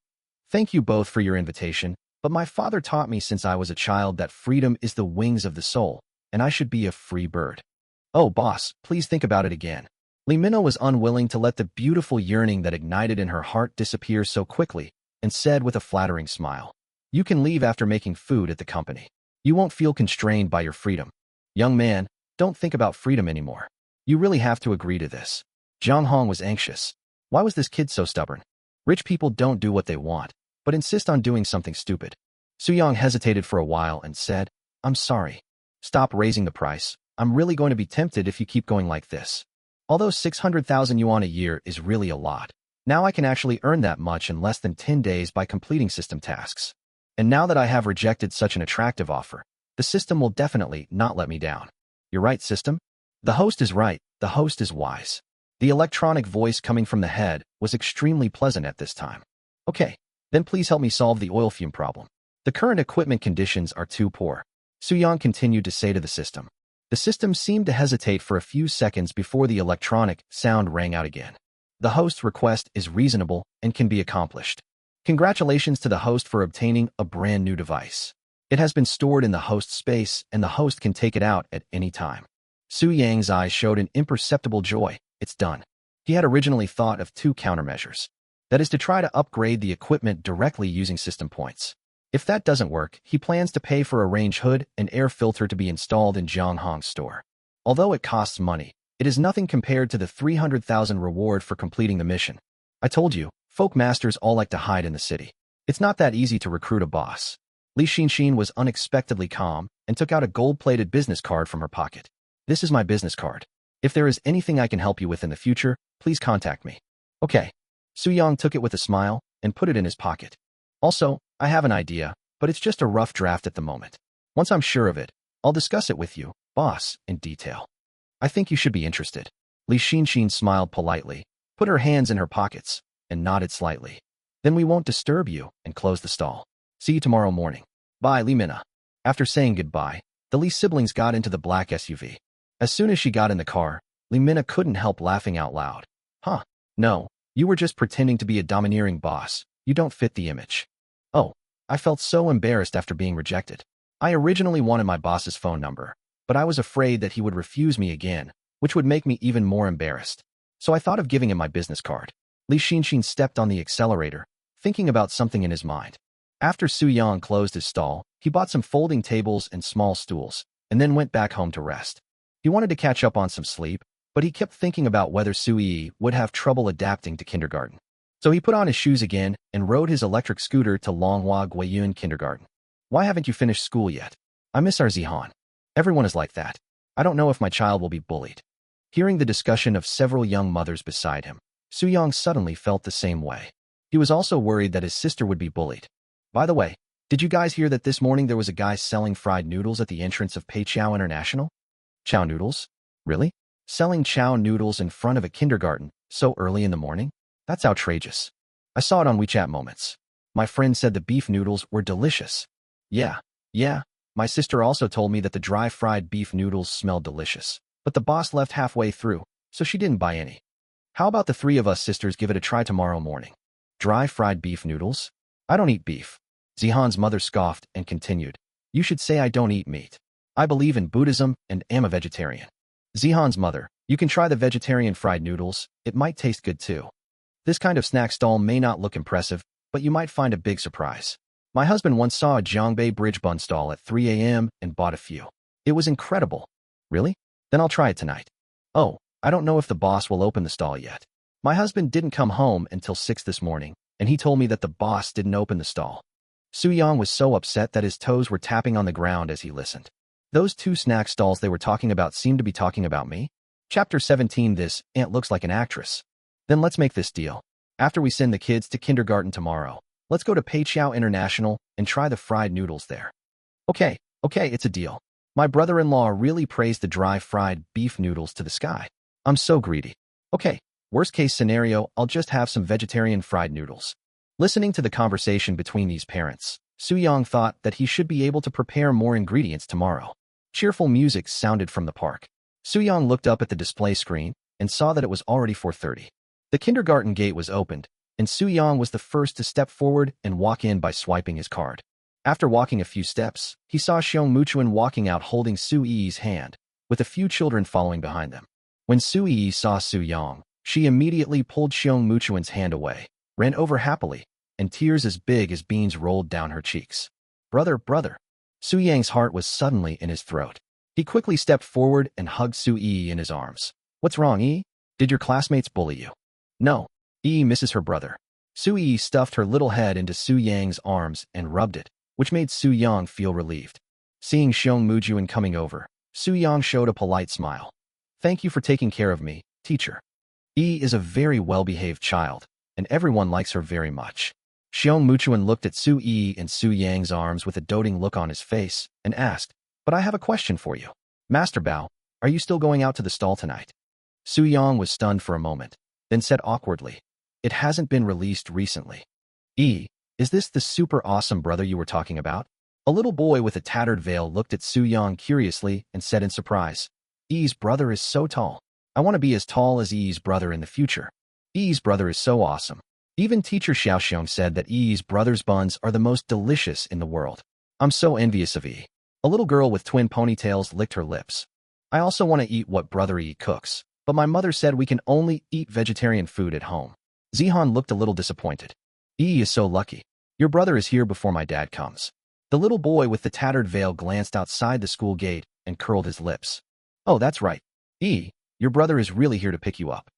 "Thank you both for your invitation, but my father taught me since I was a child that freedom is the wings of the soul, and I should be a free bird." "Oh, boss, please think about it again." Li Minna was unwilling to let the beautiful yearning that ignited in her heart disappear so quickly, and said with a flattering smile, "You can leave after making food at the company. You won't feel constrained by your freedom. Young man, don't think about freedom anymore. You really have to agree to this." Jiang Hong was anxious. Why was this kid so stubborn? Rich people don't do what they want, but insist on doing something stupid. Su Yang hesitated for a while and said, "I'm sorry. Stop raising the price. I'm really going to be tempted if you keep going like this. Although 600,000 yuan a year is really a lot, now I can actually earn that much in less than 10 days by completing system tasks. And now that I have rejected such an attractive offer, the system will definitely not let me down." "You're right, system. The host is right. The host is wise." The electronic voice coming from the head was extremely pleasant at this time. "Okay, then please help me solve the oil fume problem. The current equipment conditions are too poor." Su Yang continued to say to the system. The system seemed to hesitate for a few seconds before the electronic sound rang out again. "The host's request is reasonable and can be accomplished. Congratulations to the host for obtaining a brand new device. It has been stored in the host space and the host can take it out at any time." Su Yang's eyes showed an imperceptible joy. It's done. He had originally thought of two countermeasures. That is to try to upgrade the equipment directly using system points. If that doesn't work, he plans to pay for a range hood and air filter to be installed in Jiang Hong's store. Although it costs money, it is nothing compared to the 300,000 reward for completing the mission. I told you, folk masters all like to hide in the city. It's not that easy to recruit a boss. Li Xinxin was unexpectedly calm and took out a gold-plated business card from her pocket. "This is my business card. If there is anything I can help you with in the future, please contact me." "Okay." Su Yang took it with a smile and put it in his pocket. "Also, I have an idea, but it's just a rough draft at the moment. Once I'm sure of it, I'll discuss it with you, boss, in detail. I think you should be interested." Li Xinxin smiled politely, put her hands in her pockets, and nodded slightly. "Then we won't disturb you," and closed the stall. "See you tomorrow morning." "Bye, Li Minna." After saying goodbye, the Li siblings got into the black SUV. As soon as she got in the car, Li Minna couldn't help laughing out loud. "Huh, no, you were just pretending to be a domineering boss. You don't fit the image." "Oh, I felt so embarrassed after being rejected. I originally wanted my boss's phone number, but I was afraid that he would refuse me again, which would make me even more embarrassed. So I thought of giving him my business card." Li Xinxin stepped on the accelerator, thinking about something in his mind. After Su Yang closed his stall, he bought some folding tables and small stools, and then went back home to rest. He wanted to catch up on some sleep, but he kept thinking about whether Su Yi would have trouble adapting to kindergarten. So he put on his shoes again and rode his electric scooter to Longhua Guiyun Kindergarten. "Why haven't you finished school yet? I miss our Zihan. Everyone is like that. I don't know if my child will be bullied." Hearing the discussion of several young mothers beside him, Su Yang suddenly felt the same way. He was also worried that his sister would be bullied. "By the way, did you guys hear that this morning there was a guy selling fried noodles at the entrance of Peiqiao International?" "Chow noodles? Really? Selling chow noodles in front of a kindergarten so early in the morning? That's outrageous. I saw it on WeChat Moments. My friend said the beef noodles were delicious." Yeah. My sister also told me that the dry fried beef noodles smelled delicious, but the boss left halfway through, so she didn't buy any. How about the three of us sisters give it a try tomorrow morning?" "Dry fried beef noodles? I don't eat beef." Zihan's mother scoffed and continued, "You should say I don't eat meat. I believe in Buddhism and am a vegetarian." Zihan's mother, "You can try the vegetarian fried noodles. It might taste good too. This kind of snack stall may not look impressive, but you might find a big surprise. My husband once saw a Jiangbei bridge bun stall at 3 a.m. and bought a few. It was incredible. Really? Then I'll try it tonight. Oh, I don't know if the boss will open the stall yet. My husband didn't come home until 6 this morning, and he told me that the boss didn't open the stall. Soo-young was so upset that his toes were tapping on the ground as he listened. Those two snack stalls they were talking about seemed to be talking about me. Chapter 17. This aunt looks like an actress. Then let's make this deal. After we send the kids to kindergarten tomorrow, let's go to Peiqiao International and try the fried noodles there. Okay, it's a deal. My brother-in-law really praised the dry fried beef noodles to the sky. I'm so greedy. Okay, worst case scenario, I'll just have some vegetarian fried noodles. Listening to the conversation between these parents, Soo-young thought that he should be able to prepare more ingredients tomorrow. Cheerful music sounded from the park. Soo-young looked up at the display screen and saw that it was already 4:30. The kindergarten gate was opened, and Soo-young was the first to step forward and walk in by swiping his card. After walking a few steps, he saw Seong Muchuan walking out holding Soo-yee's hand, with a few children following behind them. When Soo-yee saw Soo-young, she immediately pulled Seong Muchuan's hand away, ran over happily, and tears as big as beans rolled down her cheeks. Brother. Soo-young's heart was suddenly in his throat. He quickly stepped forward and hugged Soo-yee in his arms. What's wrong, Yi? Did your classmates bully you? No. Yi misses her brother. Soo-yee stuffed her little head into Soo-young's arms and rubbed it, which made Soo-young feel relieved. Seeing Seong Muchuan coming over, Soo-young showed a polite smile. Thank you for taking care of me, teacher. Yi is a very well-behaved child, and everyone likes her very much. Seong Muchuan looked at Soo-yee in Soo-young's arms with a doting look on his face and asked, But I have a question for you. Master Bao, are you still going out to the stall tonight? Soo-young was stunned for a moment, then said awkwardly, It hasn't been released recently. Yi, is this the super awesome brother you were talking about? A little boy with a tattered veil looked at Soo-young curiously and said in surprise, Yi's brother is so tall. I want to be as tall as Yi's brother in the future. Yi's brother is so awesome. Even teacher Xiaoxiong said that Yi's brother's buns are the most delicious in the world. I'm so envious of Yi. A little girl with twin ponytails licked her lips. I also want to eat what brother Yi cooks, but my mother said we can only eat vegetarian food at home. Zihan looked a little disappointed. Yi is so lucky. Your brother is here before my dad comes. The little boy with the tattered veil glanced outside the school gate and curled his lips. Oh, that's right. Yi, your brother is really here to pick you up.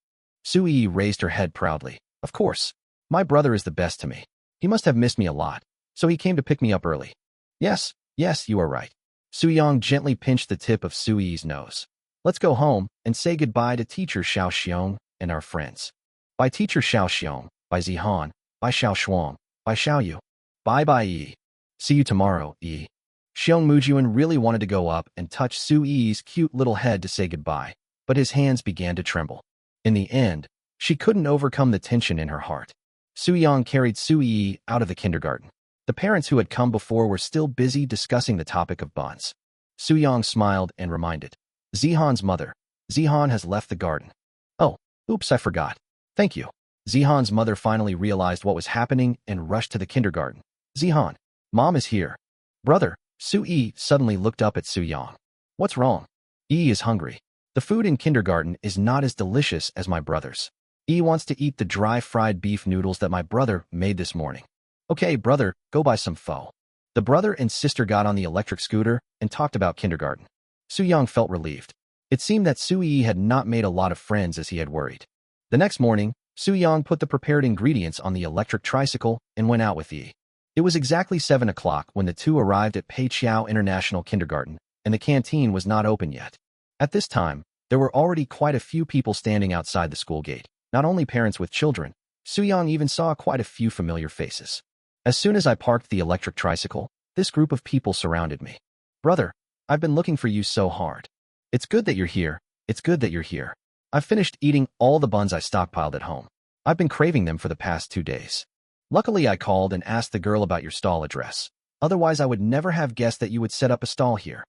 Soo-yi raised her head proudly. Of course. My brother is the best to me. He must have missed me a lot, so he came to pick me up early. Yes, you are right. Soo-young gently pinched the tip of Soo-yi's nose. Let's go home and say goodbye to teacher Xiaoxiong and our friends. By teacher Xiaoxiong, by Zihan, by Xiaoshuang, by Xiaoyu. Bye-bye, Yi. See you tomorrow, Yi. Seong Muchuan really wanted to go up and touch Soo-yi's cute little head to say goodbye, but his hands began to tremble. In the end, she couldn't overcome the tension in her heart. Soo-young carried Soo-yi out of the kindergarten. The parents who had come before were still busy discussing the topic of buns. Soo-young smiled and reminded. Zihan's mother. Zihan has left the garden. Oh, oops, I forgot. Thank you. Zihan's mother finally realized what was happening and rushed to the kindergarten. Zihan, Mom is here. Brother, Soo-yi suddenly looked up at Soo-young. What's wrong? Yi is hungry. The food in kindergarten is not as delicious as my brother's. Yi wants to eat the dry fried beef noodles that my brother made this morning. Okay, brother, go buy some pho. The brother and sister got on the electric scooter and talked about kindergarten. Soo-young felt relieved. It seemed that Soo-yi had not made a lot of friends as he had worried. The next morning, Soo-young put the prepared ingredients on the electric tricycle and went out with Yi. It was exactly 7 o'clock when the two arrived at Peiqiao International Kindergarten, and the canteen was not open yet. At this time, there were already quite a few people standing outside the school gate, not only parents with children. Soo-young even saw quite a few familiar faces. As soon as I parked the electric tricycle, this group of people surrounded me. Brother, I've been looking for you so hard. It's good that you're here. It's good that you're here. I've finished eating all the buns I stockpiled at home. I've been craving them for the past 2 days. Luckily, I called and asked the girl about your stall address. Otherwise, I would never have guessed that you would set up a stall here.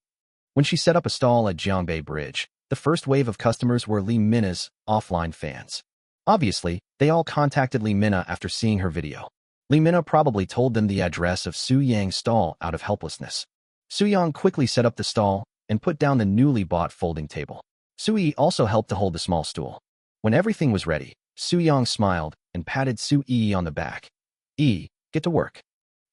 When she set up a stall at Jiangbei Bridge, the first wave of customers were Lee Mina's offline fans. Obviously, they all contacted Lee Mina after seeing her video. Lee Mina probably told them the address of Soo-young's stall out of helplessness. Soo-young quickly set up the stall and put down the newly bought folding table. Soo-yi also helped to hold the small stool. When everything was ready, Soo-young smiled and patted Soo-yi on the back. Get to work.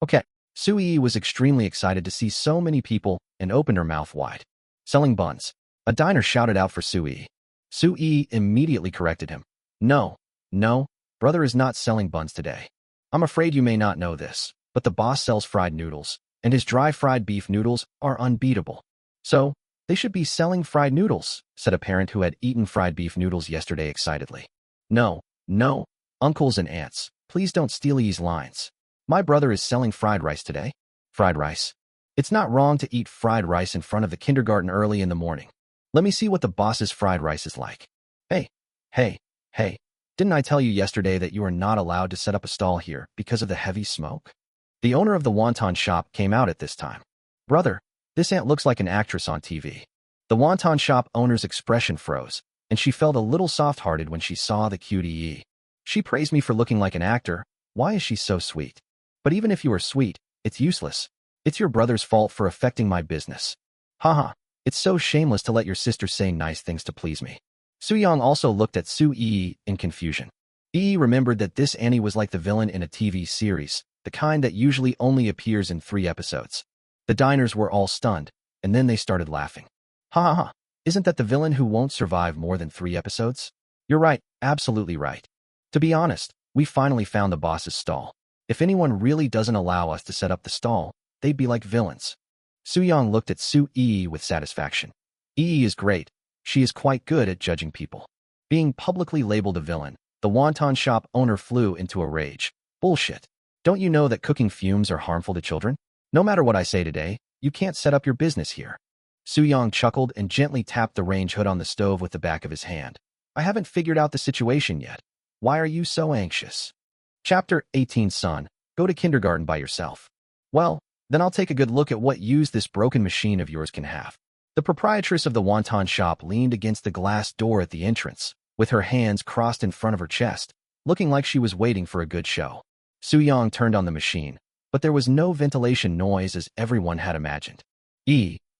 Okay. Soo-yi was extremely excited to see so many people and opened her mouth wide. Selling buns. A diner shouted out for Sui. Sui immediately corrected him. No, no, brother is not selling buns today. I'm afraid you may not know this, but the boss sells fried noodles, and his dry fried beef noodles are unbeatable. So, they should be selling fried noodles, said a parent who had eaten fried beef noodles yesterday excitedly. No, no, uncles and aunts, please don't steal these lines. My brother is selling fried rice today. Fried rice. It's not wrong to eat fried rice in front of the kindergarten early in the morning. Let me see what the boss's fried rice is like. Hey, hey, hey, didn't I tell you yesterday that you are not allowed to set up a stall here because of the heavy smoke? The owner of the wonton shop came out at this time. Brother, this aunt looks like an actress on TV. The wonton shop owner's expression froze, and she felt a little soft-hearted when she saw the cutie. She praised me for looking like an actor. Why is she so sweet? But even if you are sweet, it's useless. It's your brother's fault for affecting my business. Haha, it's so shameless to let your sister say nice things to please me. Soo-young also looked at Soo-yi in confusion. Yi remembered that this Annie was like the villain in a TV series, the kind that usually only appears in 3 episodes. The diners were all stunned, and then they started laughing. Ha ha ha, isn't that the villain who won't survive more than 3 episodes? You're right, absolutely right. To be honest, we finally found the boss's stall. If anyone really doesn't allow us to set up the stall, they'd be like villains. Soo-young looked at Soo-yi with satisfaction. Yi is great. She is quite good at judging people. Being publicly labeled a villain, the wonton shop owner flew into a rage. Bullshit. Don't you know that cooking fumes are harmful to children? No matter what I say today, you can't set up your business here. Soo-young chuckled and gently tapped the range hood on the stove with the back of his hand. I haven't figured out the situation yet. Why are you so anxious? Chapter 18 Son, go to kindergarten by yourself. Well, then I'll take a good look at what use this broken machine of yours can have. The proprietress of the wonton shop leaned against the glass door at the entrance, with her hands crossed in front of her chest, looking like she was waiting for a good show. Soo-young turned on the machine, but there was no ventilation noise as everyone had imagined.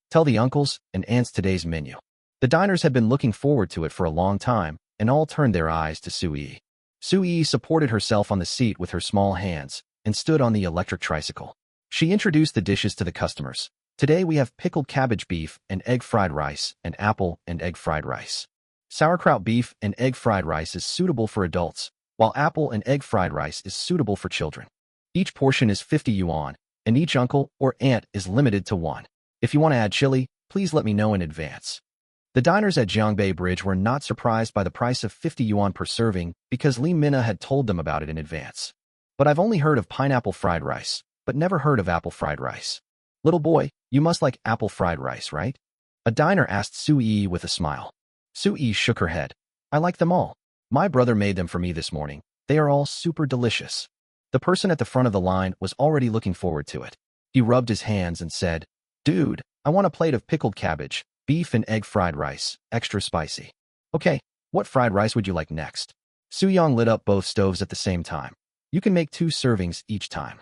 Tell the uncles and aunts today's menu. The diners had been looking forward to it for a long time, and all turned their eyes to Soo-yi. Soo-yi supported herself on the seat with her small hands and stood on the electric tricycle. She introduced the dishes to the customers. Today we have pickled cabbage beef and egg fried rice and apple and egg fried rice. Sauerkraut beef and egg fried rice is suitable for adults, while apple and egg fried rice is suitable for children. Each portion is 50 yuan, and each uncle or aunt is limited to 1. If you want to add chili, please let me know in advance. The diners at Jiangbei Bridge were not surprised by the price of 50 yuan per serving because Li Minna had told them about it in advance. But I've only heard of pineapple fried rice, but never heard of apple fried rice. Little boy, you must like apple fried rice, right? A diner asked Soo-yi with a smile. Soo-yi shook her head. I like them all. My brother made them for me this morning. They are all super delicious. The person at the front of the line was already looking forward to it. He rubbed his hands and said, Dude, I want a plate of pickled cabbage, beef and egg fried rice, extra spicy. Okay, what fried rice would you like next? Soo-young lit up both stoves at the same time. You can make 2 servings each time.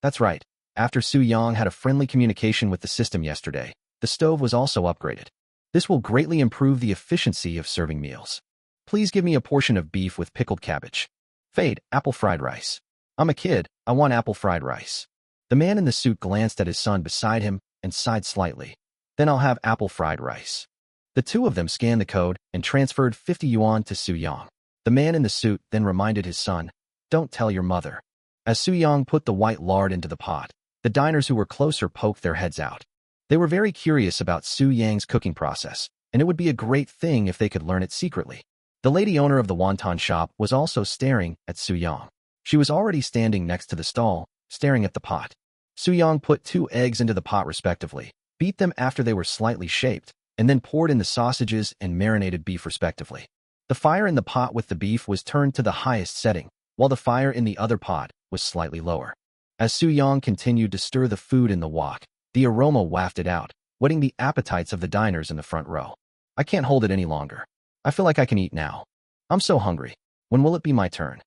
That's right. After Soo-young had a friendly communication with the system yesterday, the stove was also upgraded. This will greatly improve the efficiency of serving meals. Please give me a portion of beef with pickled cabbage. Fade, apple fried rice. I'm a kid, I want apple fried rice. The man in the suit glanced at his son beside him and sighed slightly. Then I'll have apple fried rice. The 2 of them scanned the code and transferred 50 yuan to Soo-young. The man in the suit then reminded his son, Don't tell your mother. As Soo-young put the white lard into the pot, the diners who were closer poked their heads out. They were very curious about Soo-young's cooking process, and it would be a great thing if they could learn it secretly. The lady owner of the wonton shop was also staring at Soo-young. She was already standing next to the stall, staring at the pot. Soo-young put 2 eggs into the pot respectively, beat them after they were slightly shaped, and then poured in the sausages and marinated beef respectively. The fire in the pot with the beef was turned to the highest setting, while the fire in the other pot was slightly lower. As Soo-young continued to stir the food in the wok, the aroma wafted out, whetting the appetites of the diners in the front row. I can't hold it any longer. I feel like I can eat now. I'm so hungry. When will it be my turn?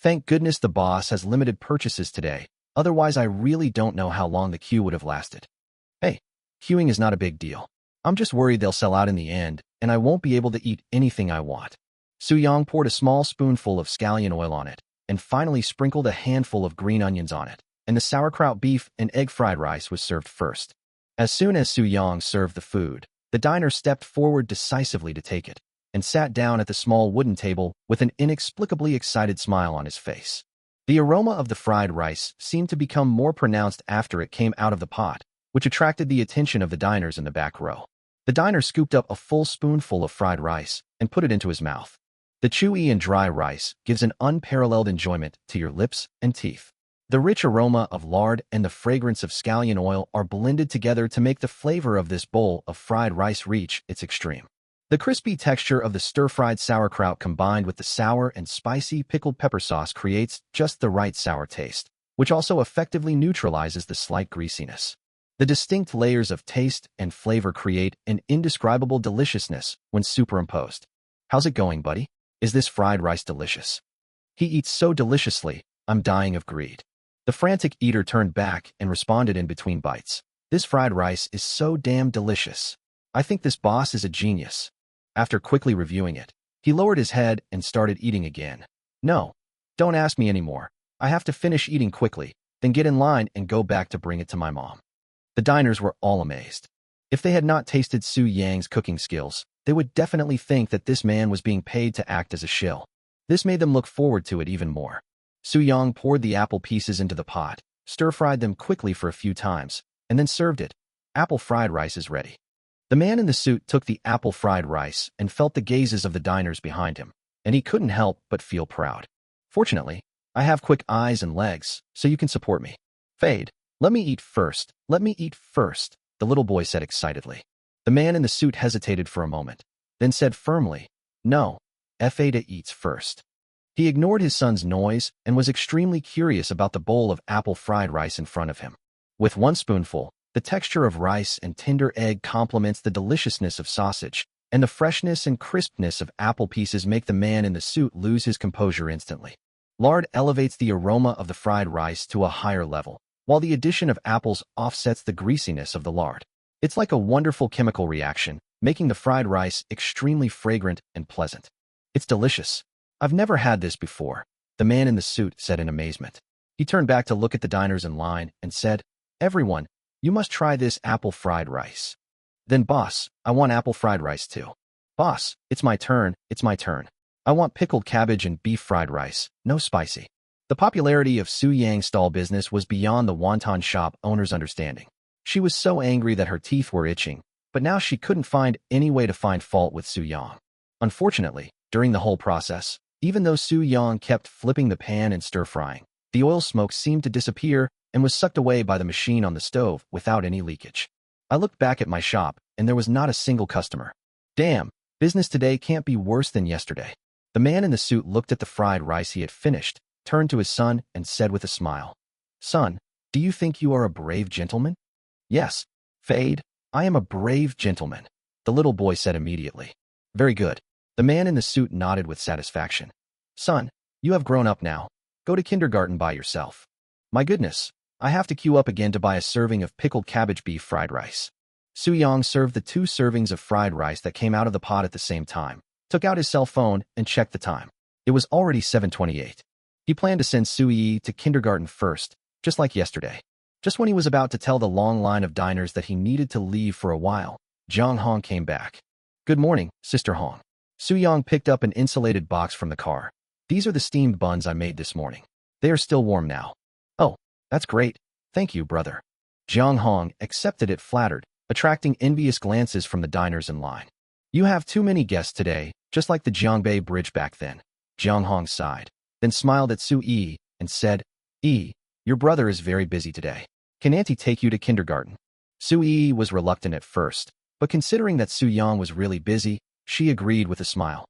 Thank goodness the boss has limited purchases today, otherwise I really don't know how long the queue would have lasted. Hey, queuing is not a big deal. I'm just worried they'll sell out in the end, and I won't be able to eat anything I want. Soo-young poured a small spoonful of scallion oil on it, and finally sprinkled a handful of green onions on it, and the sauerkraut beef and egg fried rice was served first. As soon as Soo-young served the food, The diner stepped forward decisively to take it, and sat down at the small wooden table with an inexplicably excited smile on his face. The aroma of the fried rice seemed to become more pronounced after it came out of the pot, which attracted the attention of the diners in the back row. The diner scooped up a full spoonful of fried rice and put it into his mouth. The chewy and dry rice gives an unparalleled enjoyment to your lips and teeth. The rich aroma of lard and the fragrance of scallion oil are blended together to make the flavor of this bowl of fried rice reach its extreme. The crispy texture of the stir-fried sauerkraut combined with the sour and spicy pickled pepper sauce creates just the right sour taste, which also effectively neutralizes the slight greasiness. The distinct layers of taste and flavor create an indescribable deliciousness when superimposed. How's it going, buddy? Is this fried rice delicious? He eats so deliciously, I'm dying of greed. The frantic eater turned back and responded in between bites. This fried rice is so damn delicious. I think this boss is a genius. After quickly reviewing it, he lowered his head and started eating again. No, don't ask me anymore. I have to finish eating quickly, then get in line and go back to bring it to my mom. The diners were all amazed. If they had not tasted Su Yang's cooking skills, they would definitely think that this man was being paid to act as a shill. This made them look forward to it even more. Su Yang poured the apple pieces into the pot, stir-fried them quickly for a few times, and then served it. Apple fried rice is ready. The man in the suit took the apple fried rice and felt the gazes of the diners behind him, and he couldn't help but feel proud. Fortunately, I have quick eyes and legs, so you can support me. Fade, let me eat first, let me eat first, the little boy said excitedly. The man in the suit hesitated for a moment, then said firmly, no, Fada eats first. He ignored his son's noise and was extremely curious about the bowl of apple fried rice in front of him. With one spoonful, the texture of rice and tender egg complements the deliciousness of sausage, and the freshness and crispness of apple pieces make the man in the suit lose his composure instantly. Lard elevates the aroma of the fried rice to a higher level, while the addition of apples offsets the greasiness of the lard. It's like a wonderful chemical reaction, making the fried rice extremely fragrant and pleasant. It's delicious. I've never had this before, the man in the suit said in amazement. He turned back to look at the diners in line and said, everyone, you must try this apple fried rice. Then boss, I want apple fried rice too. Boss, it's my turn, it's my turn. I want pickled cabbage and beef fried rice, no spicy. The popularity of Su Yang's stall business was beyond the wonton shop owner's understanding. She was so angry that her teeth were itching, but now she couldn't find any way to find fault with Su Yang. Unfortunately, during the whole process, even though Su Yang kept flipping the pan and stir-frying, the oil smoke seemed to disappear and was sucked away by the machine on the stove without any leakage. I looked back at my shop, and there was not a single customer. Damn, business today can't be worse than yesterday. The man in the suit looked at the fried rice he had finished, turned to his son, and said with a smile, son, do you think you are a brave gentleman? Yes, Fade, I am a brave gentleman, the little boy said immediately. Very good. The man in the suit nodded with satisfaction. Son, you have grown up now. Go to kindergarten by yourself. My goodness, I have to queue up again to buy a serving of pickled cabbage beef fried rice. Su Yang served the 2 servings of fried rice that came out of the pot at the same time, took out his cell phone, and checked the time. It was already 7:28. He planned to send Su Yi to kindergarten first, just like yesterday. Just when he was about to tell the long line of diners that he needed to leave for a while, Jiang Hong came back. Good morning, Sister Hong. Su Yang picked up an insulated box from the car. These are the steamed buns I made this morning. They are still warm now. Oh, that's great. Thank you, brother. Jiang Hong accepted it flattered, attracting envious glances from the diners in line. You have too many guests today, just like the Jiangbei Bridge back then. Jiang Hong sighed, then smiled at Su Yi and said, Yi, your brother is very busy today. Can Auntie take you to kindergarten? Su Yi was reluctant at first, but considering that Su Yang was really busy, she agreed with a smile.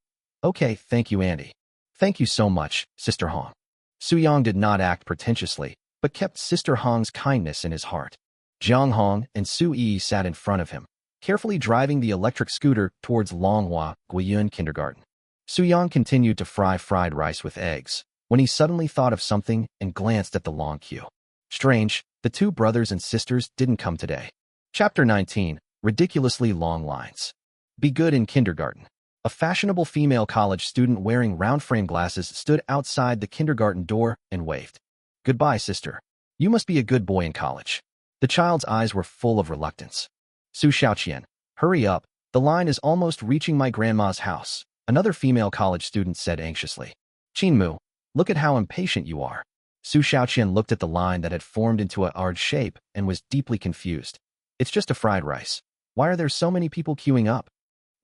Okay, thank you, Auntie. Thank you so much, Sister Hong. Su Yang did not act pretentiously, but kept Sister Hong's kindness in his heart. Jiang Hong and Su Yi sat in front of him, carefully driving the electric scooter towards Longhua Guiyun Kindergarten. Su Yang continued to fry fried rice with eggs, when he suddenly thought of something and glanced at the long queue. Strange, the 2 brothers and sisters didn't come today. Chapter 19, Ridiculously Long Lines. Be good in kindergarten. A fashionable female college student wearing round-frame glasses stood outside the kindergarten door and waved. Goodbye, sister. You must be a good boy in college. The child's eyes were full of reluctance. Su Xiaoqian, hurry up, The line is almost reaching my grandma's house, another female college student said anxiously. Chinmu, look at how impatient you are. Su Xiaoqian looked at the line that had formed into a odd shape and was deeply confused. It's just a fried rice. Why are there so many people queuing up?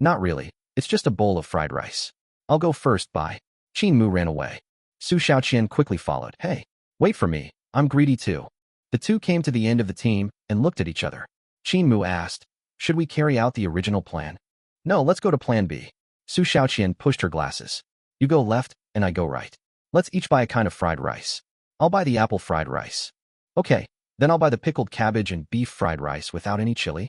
Not really. It's just a bowl of fried rice. I'll go first, bye. Chinmu ran away. Su Xiaoqian quickly followed. Hey, wait for me. I'm greedy too. The two came to the end of the team and looked at each other. Chinmu asked, should we carry out the original plan? No, let's go to plan B. Su Xiaoqian pushed her glasses. You go left and I go right. Let's each buy a kind of fried rice. I'll buy the apple fried rice. Okay, then I'll buy the pickled cabbage and beef fried rice without any chili.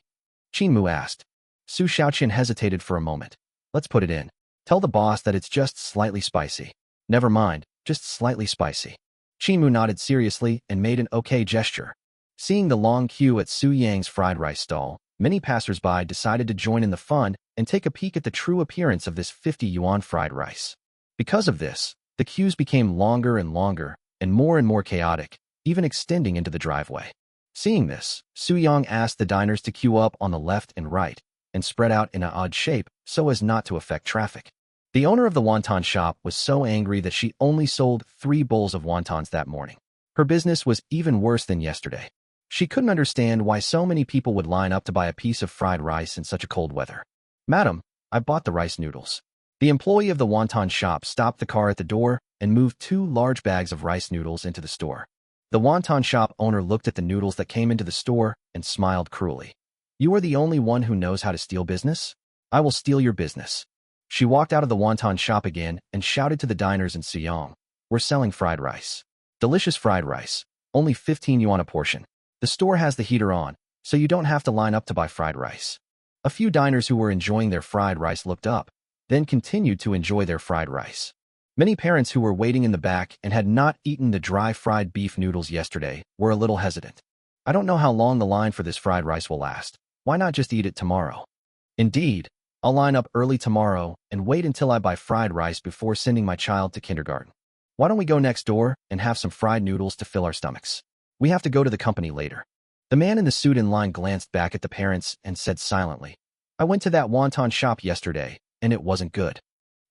Chinmu asked. Su Xiaoqian hesitated for a moment. Let's put it in. Tell the boss that it's just slightly spicy. Never mind, just slightly spicy. Chinmu nodded seriously and made an okay gesture. Seeing the long queue at Su Yang's fried rice stall, many passersby decided to join in the fun and take a peek at the true appearance of this 50 yuan fried rice. Because of this, the queues became longer and longer and more chaotic, even extending into the driveway. Seeing this, Su Yang asked the diners to queue up on the left and right and spread out in an odd shape so as not to affect traffic. The owner of the wonton shop was so angry that she only sold 3 bowls of wontons that morning. Her business was even worse than yesterday. She couldn't understand why so many people would line up to buy a piece of fried rice in such a cold weather. Madam, I bought the rice noodles. The employee of the wonton shop stopped the car at the door and moved 2 large bags of rice noodles into the store. The wonton shop owner looked at the noodles that came into the store and smiled cruelly. You are the only one who knows how to steal business? I will steal your business. She walked out of the wonton shop again and shouted to the diners in Suyong. We're selling fried rice. Delicious fried rice. Only 15 yuan a portion. The store has the heater on, so you don't have to line up to buy fried rice. A few diners who were enjoying their fried rice looked up, then continued to enjoy their fried rice. Many parents who were waiting in the back and had not eaten the dry fried beef noodles yesterday were a little hesitant. I don't know how long the line for this fried rice will last. Why not just eat it tomorrow? Indeed, I'll line up early tomorrow and wait until I buy fried rice before sending my child to kindergarten. Why don't we go next door and have some fried noodles to fill our stomachs? We have to go to the company later. The man in the suit in line glanced back at the parents and said silently, I went to that wonton shop yesterday, and it wasn't good.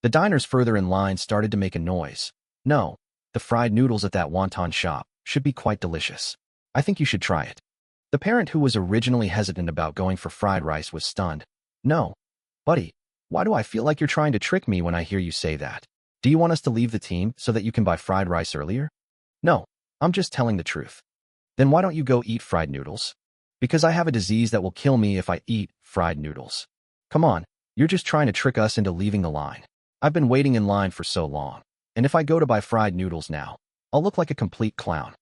The diners further in line started to make a noise. No, the fried noodles at that wonton shop should be quite delicious. I think you should try it. The parent who was originally hesitant about going for fried rice was stunned. No. Buddy, why do I feel like you're trying to trick me when I hear you say that? Do you want us to leave the team so that you can buy fried rice earlier? No, I'm just telling the truth. Then why don't you go eat fried noodles? Because I have a disease that will kill me if I eat fried noodles. Come on, you're just trying to trick us into leaving the line. I've been waiting in line for so long, and if I go to buy fried noodles now, I'll look like a complete clown.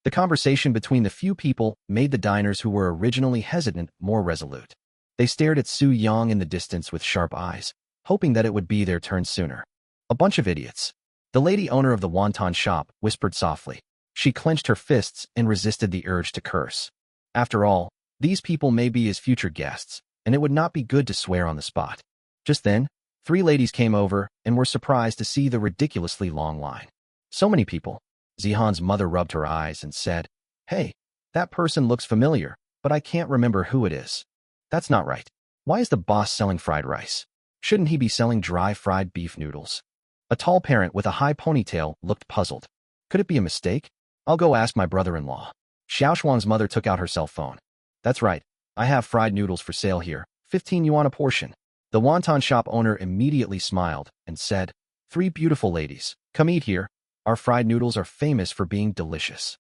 The conversation between the few people made the diners who were originally hesitant more resolute. They stared at Su Yang in the distance with sharp eyes, hoping that it would be their turn sooner. A bunch of idiots. The lady owner of the wonton shop whispered softly. She clenched her fists and resisted the urge to curse. After all, these people may be his future guests, and it would not be good to swear on the spot. Just then, 3 ladies came over and were surprised to see the ridiculously long line. So many people. Zihan's mother rubbed her eyes and said, Hey, that person looks familiar, but I can't remember who it is. That's not right. Why is the boss selling fried rice? Shouldn't he be selling dry fried beef noodles? A tall parent with a high ponytail looked puzzled. Could it be a mistake? I'll go ask my brother-in-law. Xiaoshuang's mother took out her cell phone. That's right. I have fried noodles for sale here, 15 yuan a portion. The wonton shop owner immediately smiled and said, 3 beautiful ladies, come eat here. Our fried noodles are famous for being delicious.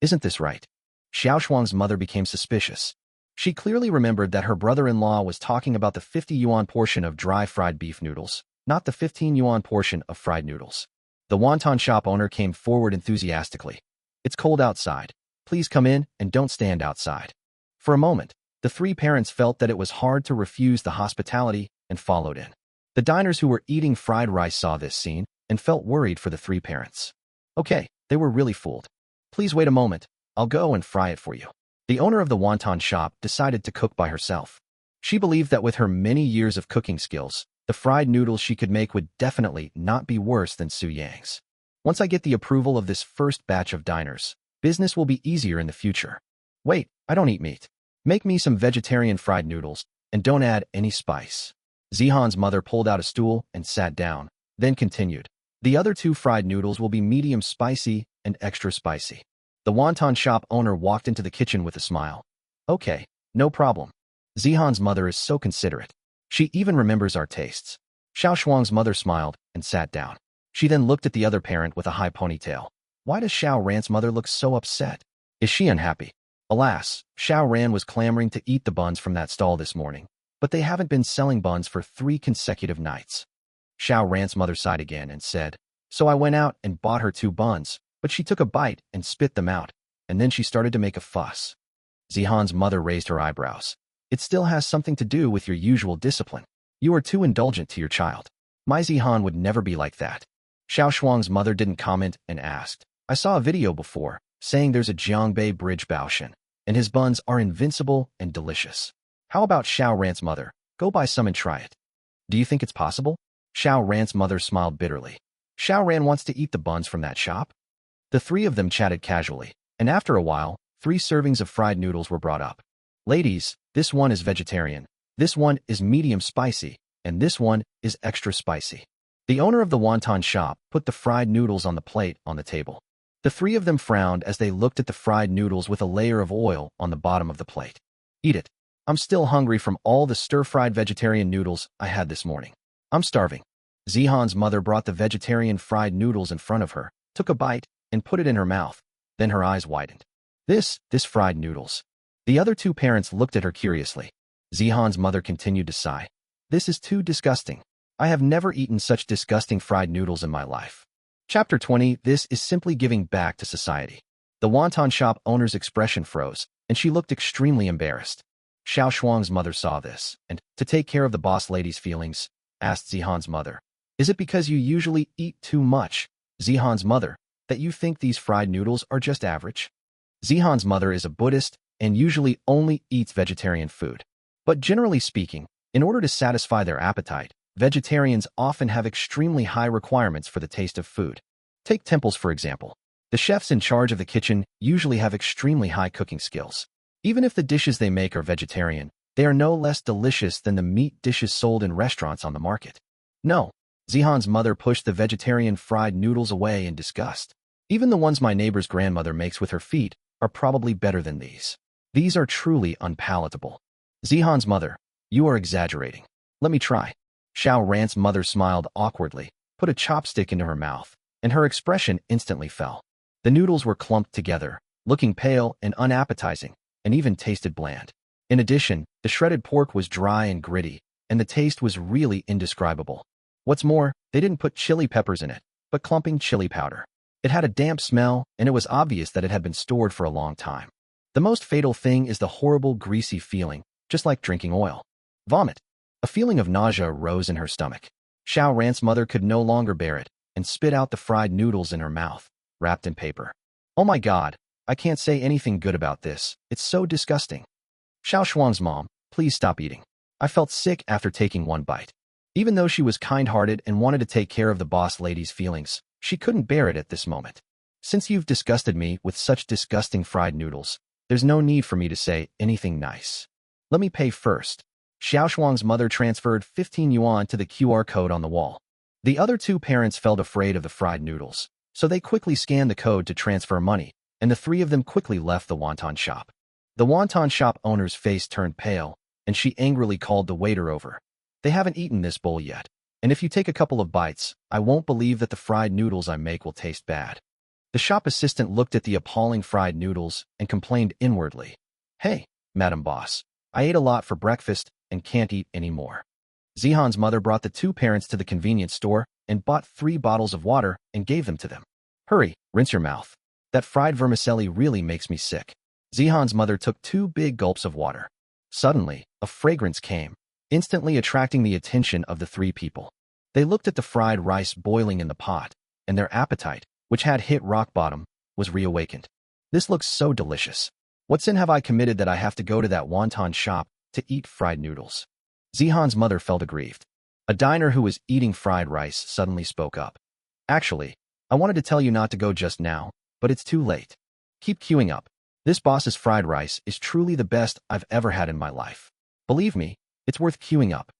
Isn't this right? Xiaoshuang's mother became suspicious. She clearly remembered that her brother-in-law was talking about the 50 yuan portion of dry fried beef noodles, not the 15 yuan portion of fried noodles. The wonton shop owner came forward enthusiastically. It's cold outside. Please come in and don't stand outside. For a moment, the 3 parents felt that it was hard to refuse the hospitality and followed in. The diners who were eating fried rice saw this scene and felt worried for the 3 parents. Okay, they were really fooled. Please wait a moment. I'll go and fry it for you. The owner of the wonton shop decided to cook by herself. She believed that with her many years of cooking skills, the fried noodles she could make would definitely not be worse than Su Yang's. Once I get the approval of this first batch of diners, business will be easier in the future. Wait, I don't eat meat. Make me some vegetarian fried noodles, and don't add any spice. Zihan's mother pulled out a stool and sat down, then continued. The other 2 fried noodles will be medium spicy and extra spicy. The wonton shop owner walked into the kitchen with a smile. Okay, no problem. Zihan's mother is so considerate. She even remembers our tastes. Xiao Shuang's mother smiled and sat down. She then looked at the other parent with a high ponytail. Why does Xiao Ran's mother look so upset? Is she unhappy? Alas, Xiao Ran was clamoring to eat the buns from that stall this morning, but they haven't been selling buns for 3 consecutive nights. Xiao Ran's mother sighed again and said, so I went out and bought her 2 buns, but she took a bite and spit them out, and then she started to make a fuss. Zihan's mother raised her eyebrows. It still has something to do with your usual discipline. You are too indulgent to your child. My Zihan would never be like that. Xiao Shuang's mother didn't comment and asked, I saw a video before, saying there's a Jiangbei Bridge Baoshan, and his buns are invincible and delicious. How about Xiao Ran's mother? Go buy some and try it. Do you think it's possible? Xiao Ran's mother smiled bitterly. Xiao Ran wants to eat the buns from that shop? The 3 of them chatted casually, and after a while, 3 servings of fried noodles were brought up. Ladies, this one is vegetarian, this one is medium spicy, and this one is extra spicy. The owner of the wonton shop put the fried noodles on the plate on the table. The 3 of them frowned as they looked at the fried noodles with a layer of oil on the bottom of the plate. Eat it. I'm still hungry from all the stir-fried vegetarian noodles I had this morning. I'm starving. Zihan's mother brought the vegetarian fried noodles in front of her, took a bite, and put it in her mouth. Then her eyes widened. This fried noodles. The other 2 parents looked at her curiously. Zihan's mother continued to sigh. This is too disgusting. I have never eaten such disgusting fried noodles in my life. Chapter 20. This is simply giving back to society. The wonton shop owner's expression froze, and she looked extremely embarrassed. Xiao Shuang's mother saw this, and, to take care of the boss lady's feelings, asked Zihan's mother, is it because you usually eat too much, Zihan's mother, that you think these fried noodles are just average? Zihan's mother is a Buddhist and usually only eats vegetarian food. But generally speaking, in order to satisfy their appetite, vegetarians often have extremely high requirements for the taste of food. Take temples, for example. The chefs in charge of the kitchen usually have extremely high cooking skills. Even if the dishes they make are vegetarian, they are no less delicious than the meat dishes sold in restaurants on the market. No, Zihan's mother pushed the vegetarian fried noodles away in disgust. Even the ones my neighbor's grandmother makes with her feet are probably better than these. These are truly unpalatable. Zihan's mother, you are exaggerating. Let me try. Xiao Ran's mother smiled awkwardly, put a chopstick into her mouth, and her expression instantly fell. The noodles were clumped together, looking pale and unappetizing, and even tasted bland. In addition, the shredded pork was dry and gritty, and the taste was really indescribable. What's more, they didn't put chili peppers in it, but clumping chili powder. It had a damp smell, and it was obvious that it had been stored for a long time. The most fatal thing is the horrible greasy feeling, just like drinking oil. Vomit. A feeling of nausea rose in her stomach. Xiao Ran's mother could no longer bear it, and spit out the fried noodles in her mouth, wrapped in paper. Oh my God, I can't say anything good about this. It's so disgusting. Xiao Shuang's mom, please stop eating. I felt sick after taking one bite. Even though she was kind-hearted and wanted to take care of the boss lady's feelings, she couldn't bear it at this moment. Since you've disgusted me with such disgusting fried noodles, there's no need for me to say anything nice. Let me pay first. Xiao Shuang's mother transferred 15 yuan to the QR code on the wall. The other 2 parents felt afraid of the fried noodles, so they quickly scanned the code to transfer money, and the 3 of them quickly left the wonton shop. The wonton shop owner's face turned pale, and she angrily called the waiter over. They haven't eaten this bowl yet, and if you take a couple of bites, I won't believe that the fried noodles I make will taste bad. The shop assistant looked at the appalling fried noodles and complained inwardly. Hey, Madam Boss, I ate a lot for breakfast and can't eat any more. Zihan's mother brought the 2 parents to the convenience store and bought 3 bottles of water and gave them to them. Hurry, rinse your mouth. That fried vermicelli really makes me sick. Zihan's mother took 2 big gulps of water. Suddenly, a fragrance came, instantly attracting the attention of the 3 people. They looked at the fried rice boiling in the pot, and their appetite, which had hit rock bottom, was reawakened. This looks so delicious. What sin have I committed that I have to go to that wonton shop to eat fried noodles? Zihan's mother felt aggrieved. A diner who was eating fried rice suddenly spoke up. Actually, I wanted to tell you not to go just now, but it's too late. Keep queuing up. This boss's fried rice is truly the best I've ever had in my life. Believe me, It's worth queuing up.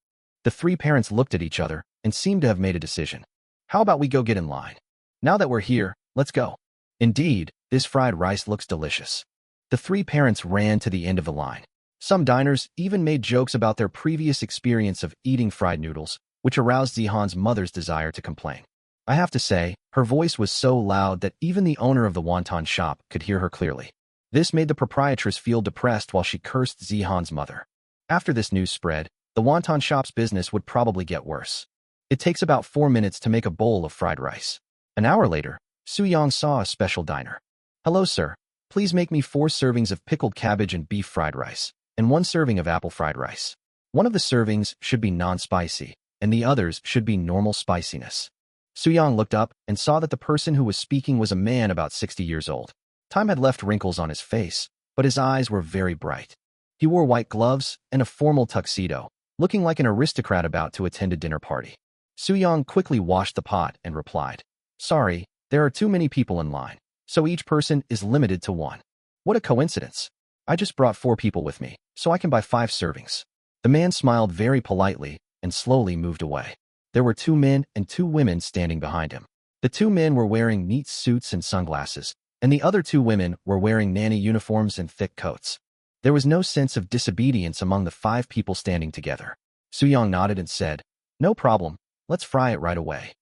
The three parents looked at each other and seemed to have made a decision. How about we go get in line? Now that we're here, let's go. Indeed, this fried rice looks delicious. The three parents ran to the end of the line. Some diners even made jokes about their previous experience of eating fried noodles, which aroused Zihan's mother's desire to complain. I have to say, her voice was so loud that even the owner of the wonton shop could hear her clearly. This made the proprietress feel depressed while she cursed Zihan's mother. After this news spread, the wonton shop's business would probably get worse. It takes about 4 minutes to make a bowl of fried rice. An hour later, Su-young saw a special diner. Hello, sir. Please make me 4 servings of pickled cabbage and beef fried rice, and 1 serving of apple fried rice. One of the servings should be non-spicy, and the others should be normal spiciness. Su-young looked up and saw that the person who was speaking was a man about 60 years old. Time had left wrinkles on his face, but his eyes were very bright. He wore white gloves and a formal tuxedo, looking like an aristocrat about to attend a dinner party. Su-young quickly washed the pot and replied, "Sorry, there are too many people in line, so each person is limited to 1. What a coincidence. I just brought 4 people with me, so I can buy 5 servings." The man smiled very politely and slowly moved away. There were 2 men and 2 women standing behind him. The 2 men were wearing neat suits and sunglasses, and the other 2 women were wearing nanny uniforms and thick coats. There was no sense of disobedience among the 5 people standing together. Su-young nodded and said, "No problem, let's fry it right away."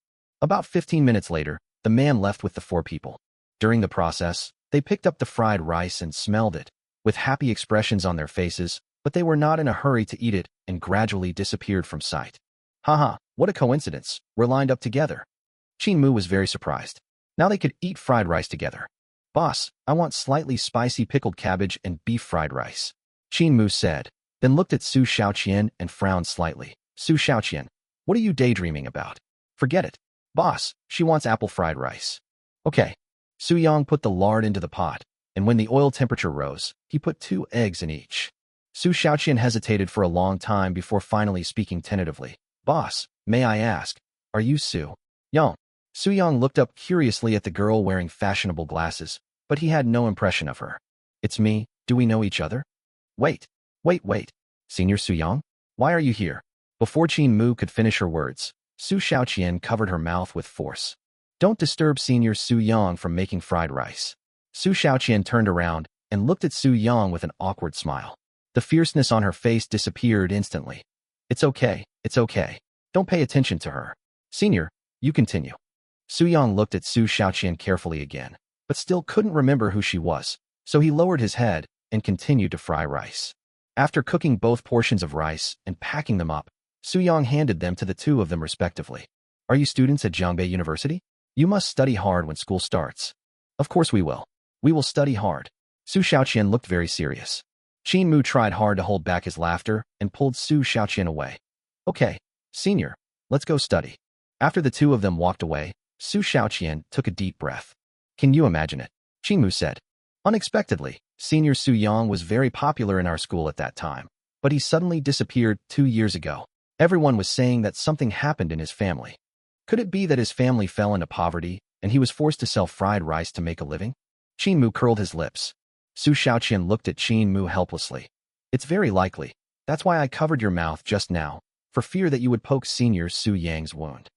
About 15 minutes later, the man left with the 4 people. During the process, they picked up the fried rice and smelled it, with happy expressions on their faces, but they were not in a hurry to eat it and gradually disappeared from sight. Haha, what a coincidence, we're lined up together. Chin-moo was very surprised. Now they could eat fried rice together. Boss, I want slightly spicy pickled cabbage and beef fried rice, Chin-moo said, then looked at Su Xiaoqian and frowned slightly. Su Xiaoqian, what are you daydreaming about? Forget it. Boss, she wants apple fried rice. Okay. Su-young put the lard into the pot, and when the oil temperature rose, he put 2 eggs in each. Su Xiaoqian hesitated for a long time before finally speaking tentatively. Boss, may I ask, are you Su-young? Su-young looked up curiously at the girl wearing fashionable glasses, but he had no impression of her. It's me, do we know each other? Wait. Senior Su-young? Why are you here? Before Chin-moo could finish her words, Su Xiaoqian covered her mouth with force. Don't disturb Senior Su-young from making fried rice. Su Xiaoqian turned around and looked at Su-young with an awkward smile. The fierceness on her face disappeared instantly. It's okay. Don't pay attention to her. Senior, you continue. Su-young looked at Su Xiaoqian carefully again, but still couldn't remember who she was, so he lowered his head and continued to fry rice. After cooking both portions of rice and packing them up, Su-young handed them to the 2 of them respectively. Are you students at Jiangbei University? You must study hard when school starts. Of course we will. We will study hard. Su Xiaoqian looked very serious. Chin-moo tried hard to hold back his laughter and pulled Su Xiaoqian away. Okay, senior, let's go study. After the 2 of them walked away, Su Xiaoqian took a deep breath. Can you imagine it? Chin-moo said. Unexpectedly, Senior Su-young was very popular in our school at that time, but he suddenly disappeared 2 years ago. Everyone was saying that something happened in his family. Could it be that his family fell into poverty and he was forced to sell fried rice to make a living? Chin-moo curled his lips. Su Xiaoqian looked at Chin-moo helplessly. It's very likely. That's why I covered your mouth just now, for fear that you would poke Senior Su-yang's wound.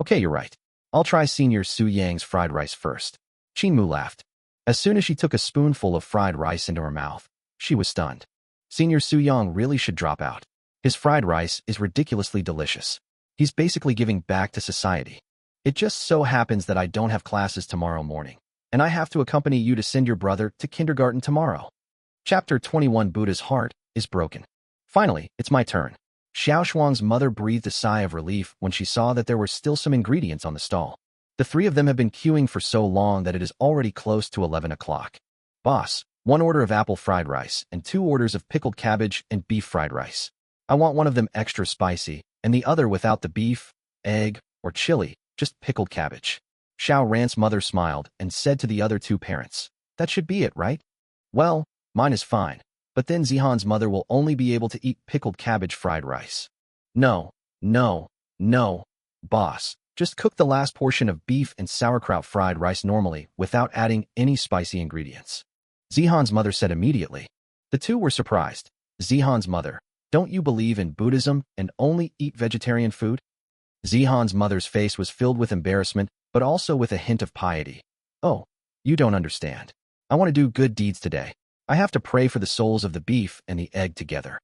Okay, you're right. I'll try Senior Su-yang's fried rice first. Chin-moo laughed. As soon as she took a spoonful of fried rice into her mouth, she was stunned. Senior Su-young really should drop out. His fried rice is ridiculously delicious. He's basically giving back to society. It just so happens that I don't have classes tomorrow morning, and I have to accompany you to send your brother to kindergarten tomorrow. Chapter 21 Buddha's heart is broken. Finally, it's my turn. Xiao Shuang's mother breathed a sigh of relief when she saw that there were still some ingredients on the stall. The 3 of them have been queuing for so long that it is already close to 11 o'clock. Boss, 1 order of apple fried rice and 2 orders of pickled cabbage and beef fried rice. I want one of them extra spicy and the other without the beef, egg, or chili, just pickled cabbage. Xiao Ran's mother smiled and said to the other 2 parents, that should be it, right? Well, mine is fine, but then Zihan's mother will only be able to eat pickled cabbage fried rice. No, boss. Just cook the last portion of beef and sauerkraut fried rice normally without adding any spicy ingredients. Zihan's mother said immediately. The 2 were surprised. Zihan's mother, Don't you believe in Buddhism and only eat vegetarian food? Zihan's mother's face was filled with embarrassment, but also with a hint of piety. Oh, you don't understand. I want to do good deeds today. I have to pray for the souls of the beef and the egg together.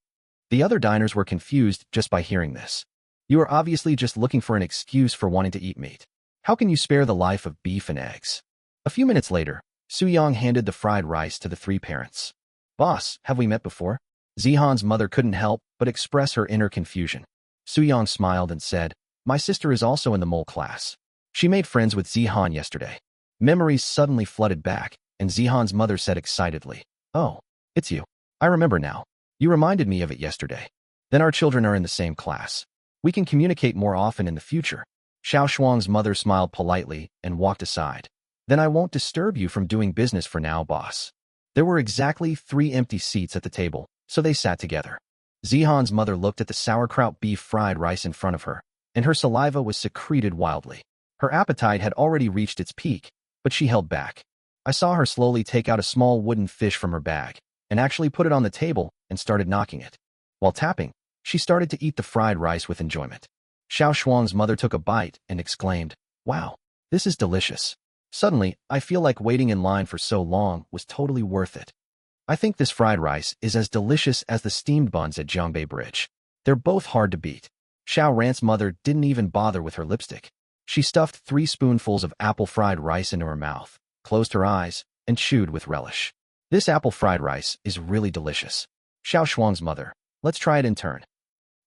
The other diners were confused just by hearing this. You are obviously just looking for an excuse for wanting to eat meat. How can you spare the life of beef and eggs? A few minutes later, Suyong handed the fried rice to the three parents. Boss, have we met before? Zihan's mother couldn't help but express her inner confusion. Suyong smiled and said, my sister is also in the mole class. She made friends with Zihan yesterday. Memories suddenly flooded back, and Zihan's mother said excitedly, oh, it's you. I remember now. You reminded me of it yesterday. Then our children are in the same class. We can communicate more often in the future. Xiao Shuang's mother smiled politely and walked aside. Then I won't disturb you from doing business for now, boss. There were exactly 3 empty seats at the table, so they sat together. Zihan's mother looked at the sauerkraut beef fried rice in front of her, and her saliva was secreted wildly. Her appetite had already reached its peak, but she held back. I saw her slowly take out a small wooden fish from her bag, and actually put it on the table and started knocking it. While tapping, she started to eat the fried rice with enjoyment. Xiao Shuang's mother took a bite and exclaimed, wow, this is delicious. Suddenly, I feel like waiting in line for so long was totally worth it. I think this fried rice is as delicious as the steamed buns at Zhongbei Bridge. They're both hard to beat. Xiao Ran's mother didn't even bother with her lipstick. She stuffed 3 spoonfuls of apple fried rice into her mouth, closed her eyes, and chewed with relish. This apple fried rice is really delicious. Xiao Shuang's mother, let's try it in turn.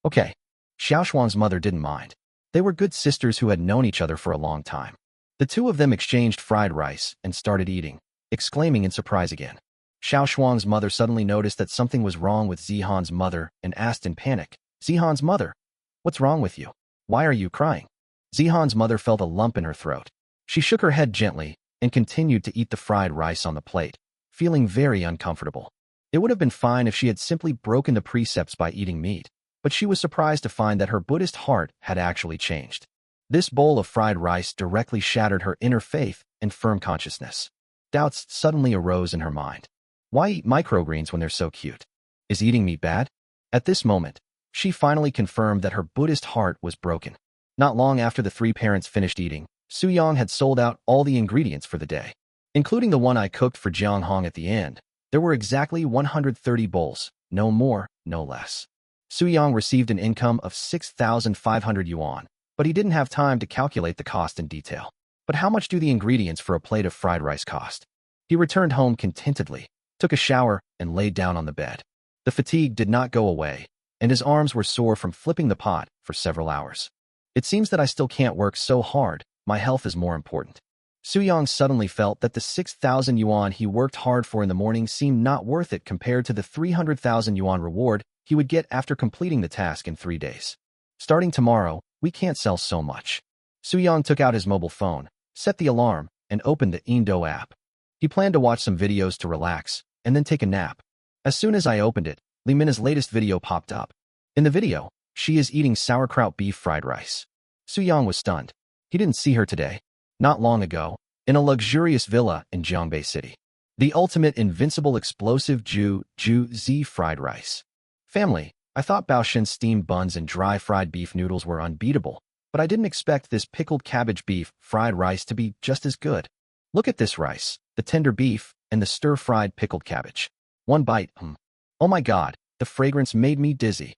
Okay. Xiao Shuang's mother didn't mind. They were good sisters who had known each other for a long time. The two of them exchanged fried rice and started eating, exclaiming in surprise again. Xiao Shuang's mother suddenly noticed that something was wrong with Zihan's mother and asked in panic, Zihan's mother, what's wrong with you? Why are you crying? Zihan's mother felt a lump in her throat. She shook her head gently and continued to eat the fried rice on the plate, feeling very uncomfortable. It would have been fine if she had simply broken the precepts by eating meat, but she was surprised to find that her Buddhist heart had actually changed. This bowl of fried rice directly shattered her inner faith and firm consciousness. Doubts suddenly arose in her mind. Why eat microgreens when they're so cute? Is eating meat bad? At this moment, she finally confirmed that her Buddhist heart was broken. Not long after the 3 parents finished eating, Suyong had sold out all the ingredients for the day, including the one I cooked for Jiang Hong at the end. There were exactly 130 bowls, no more, no less. Suyong received an income of 6,500 yuan, but he didn't have time to calculate the cost in detail. But how much do the ingredients for a plate of fried rice cost? He returned home contentedly, took a shower, and laid down on the bed. The fatigue did not go away, and his arms were sore from flipping the pot for several hours. It seems that I still can't work so hard. My health is more important. Suyong suddenly felt that the 6,000 yuan he worked hard for in the morning seemed not worth it compared to the 300,000 yuan reward he would get after completing the task in 3 days. Starting tomorrow, we can't sell so much. Suyong took out his mobile phone, set the alarm, and opened the Indo app. He planned to watch some videos to relax, and then take a nap. As soon as I opened it, Li Minna's latest video popped up. In the video, she is eating sauerkraut beef fried rice. Suyong was stunned. He didn't see her today. Not long ago, in a luxurious villa in Zhongbei City. The ultimate invincible explosive Z fried rice. Family, I thought Baoshen's steamed buns and dry fried beef noodles were unbeatable, but I didn't expect this pickled cabbage beef fried rice to be just as good. Look at this rice, the tender beef, and the stir-fried pickled cabbage. One bite, Oh my god, the fragrance made me dizzy.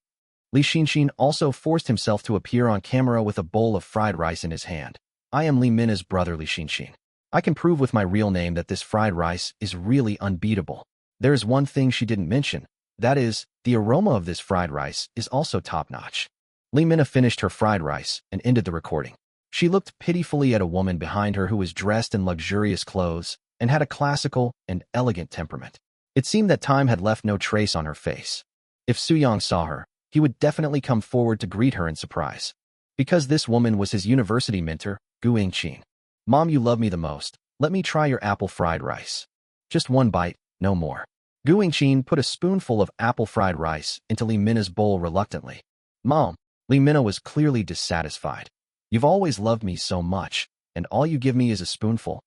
Li Xinxin also forced himself to appear on camera with a bowl of fried rice in his hand. I am Li Minna's brother Li Xinxin. I can prove with my real name that this fried rice is really unbeatable. There is one thing she didn't mention. That is, the aroma of this fried rice is also top-notch. Li Minna finished her fried rice and ended the recording. She looked pitifully at a woman behind her who was dressed in luxurious clothes and had a classical and elegant temperament. It seemed that time had left no trace on her face. If Suyong saw her, he would definitely come forward to greet her in surprise. Because this woman was his university mentor, Gu Yingqin. Mom, you love me the most. Let me try your apple fried rice. Just one bite, no more. Gu Yingqin put a spoonful of apple fried rice into Li Minna's bowl reluctantly. Mom, Li Minna was clearly dissatisfied. You've always loved me so much, and all you give me is a spoonful.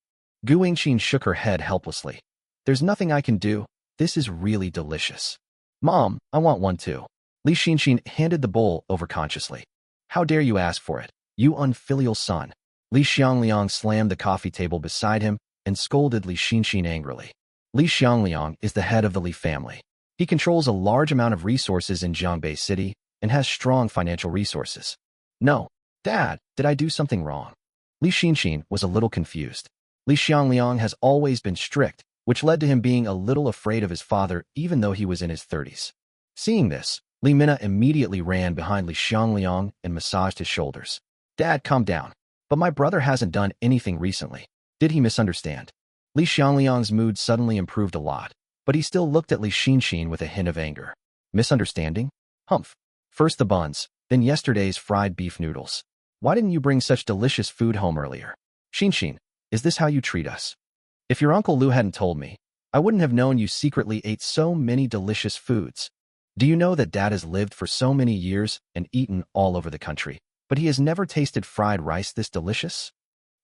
Gu Yingqin shook her head helplessly. There's nothing I can do. This is really delicious. Mom, I want one too. Li Xinxin handed the bowl over consciously. How dare you ask for it, you unfilial son? Li Xiangliang slammed the coffee table beside him and scolded Li Xinxin angrily. Li Xiangliang is the head of the Li family. He controls a large amount of resources in Jiangbei City and has strong financial resources. No, Dad, did I do something wrong? Li Xinxin was a little confused. Li Xiangliang has always been strict, which led to him being a little afraid of his father even though he was in his 30s. Seeing this, Li Minna immediately ran behind Li Xiangliang and massaged his shoulders. Dad, calm down. But my brother hasn't done anything recently. Did he misunderstand? Li Xiangliang's mood suddenly improved a lot, but he still looked at Li Xinxin with a hint of anger. Misunderstanding? Humph. First the buns, then yesterday's fried beef noodles. Why didn't you bring such delicious food home earlier? Xinxin, is this how you treat us? If your Uncle Lu hadn't told me, I wouldn't have known you secretly ate so many delicious foods. Do you know that Dad has lived for so many years and eaten all over the country, but he has never tasted fried rice this delicious?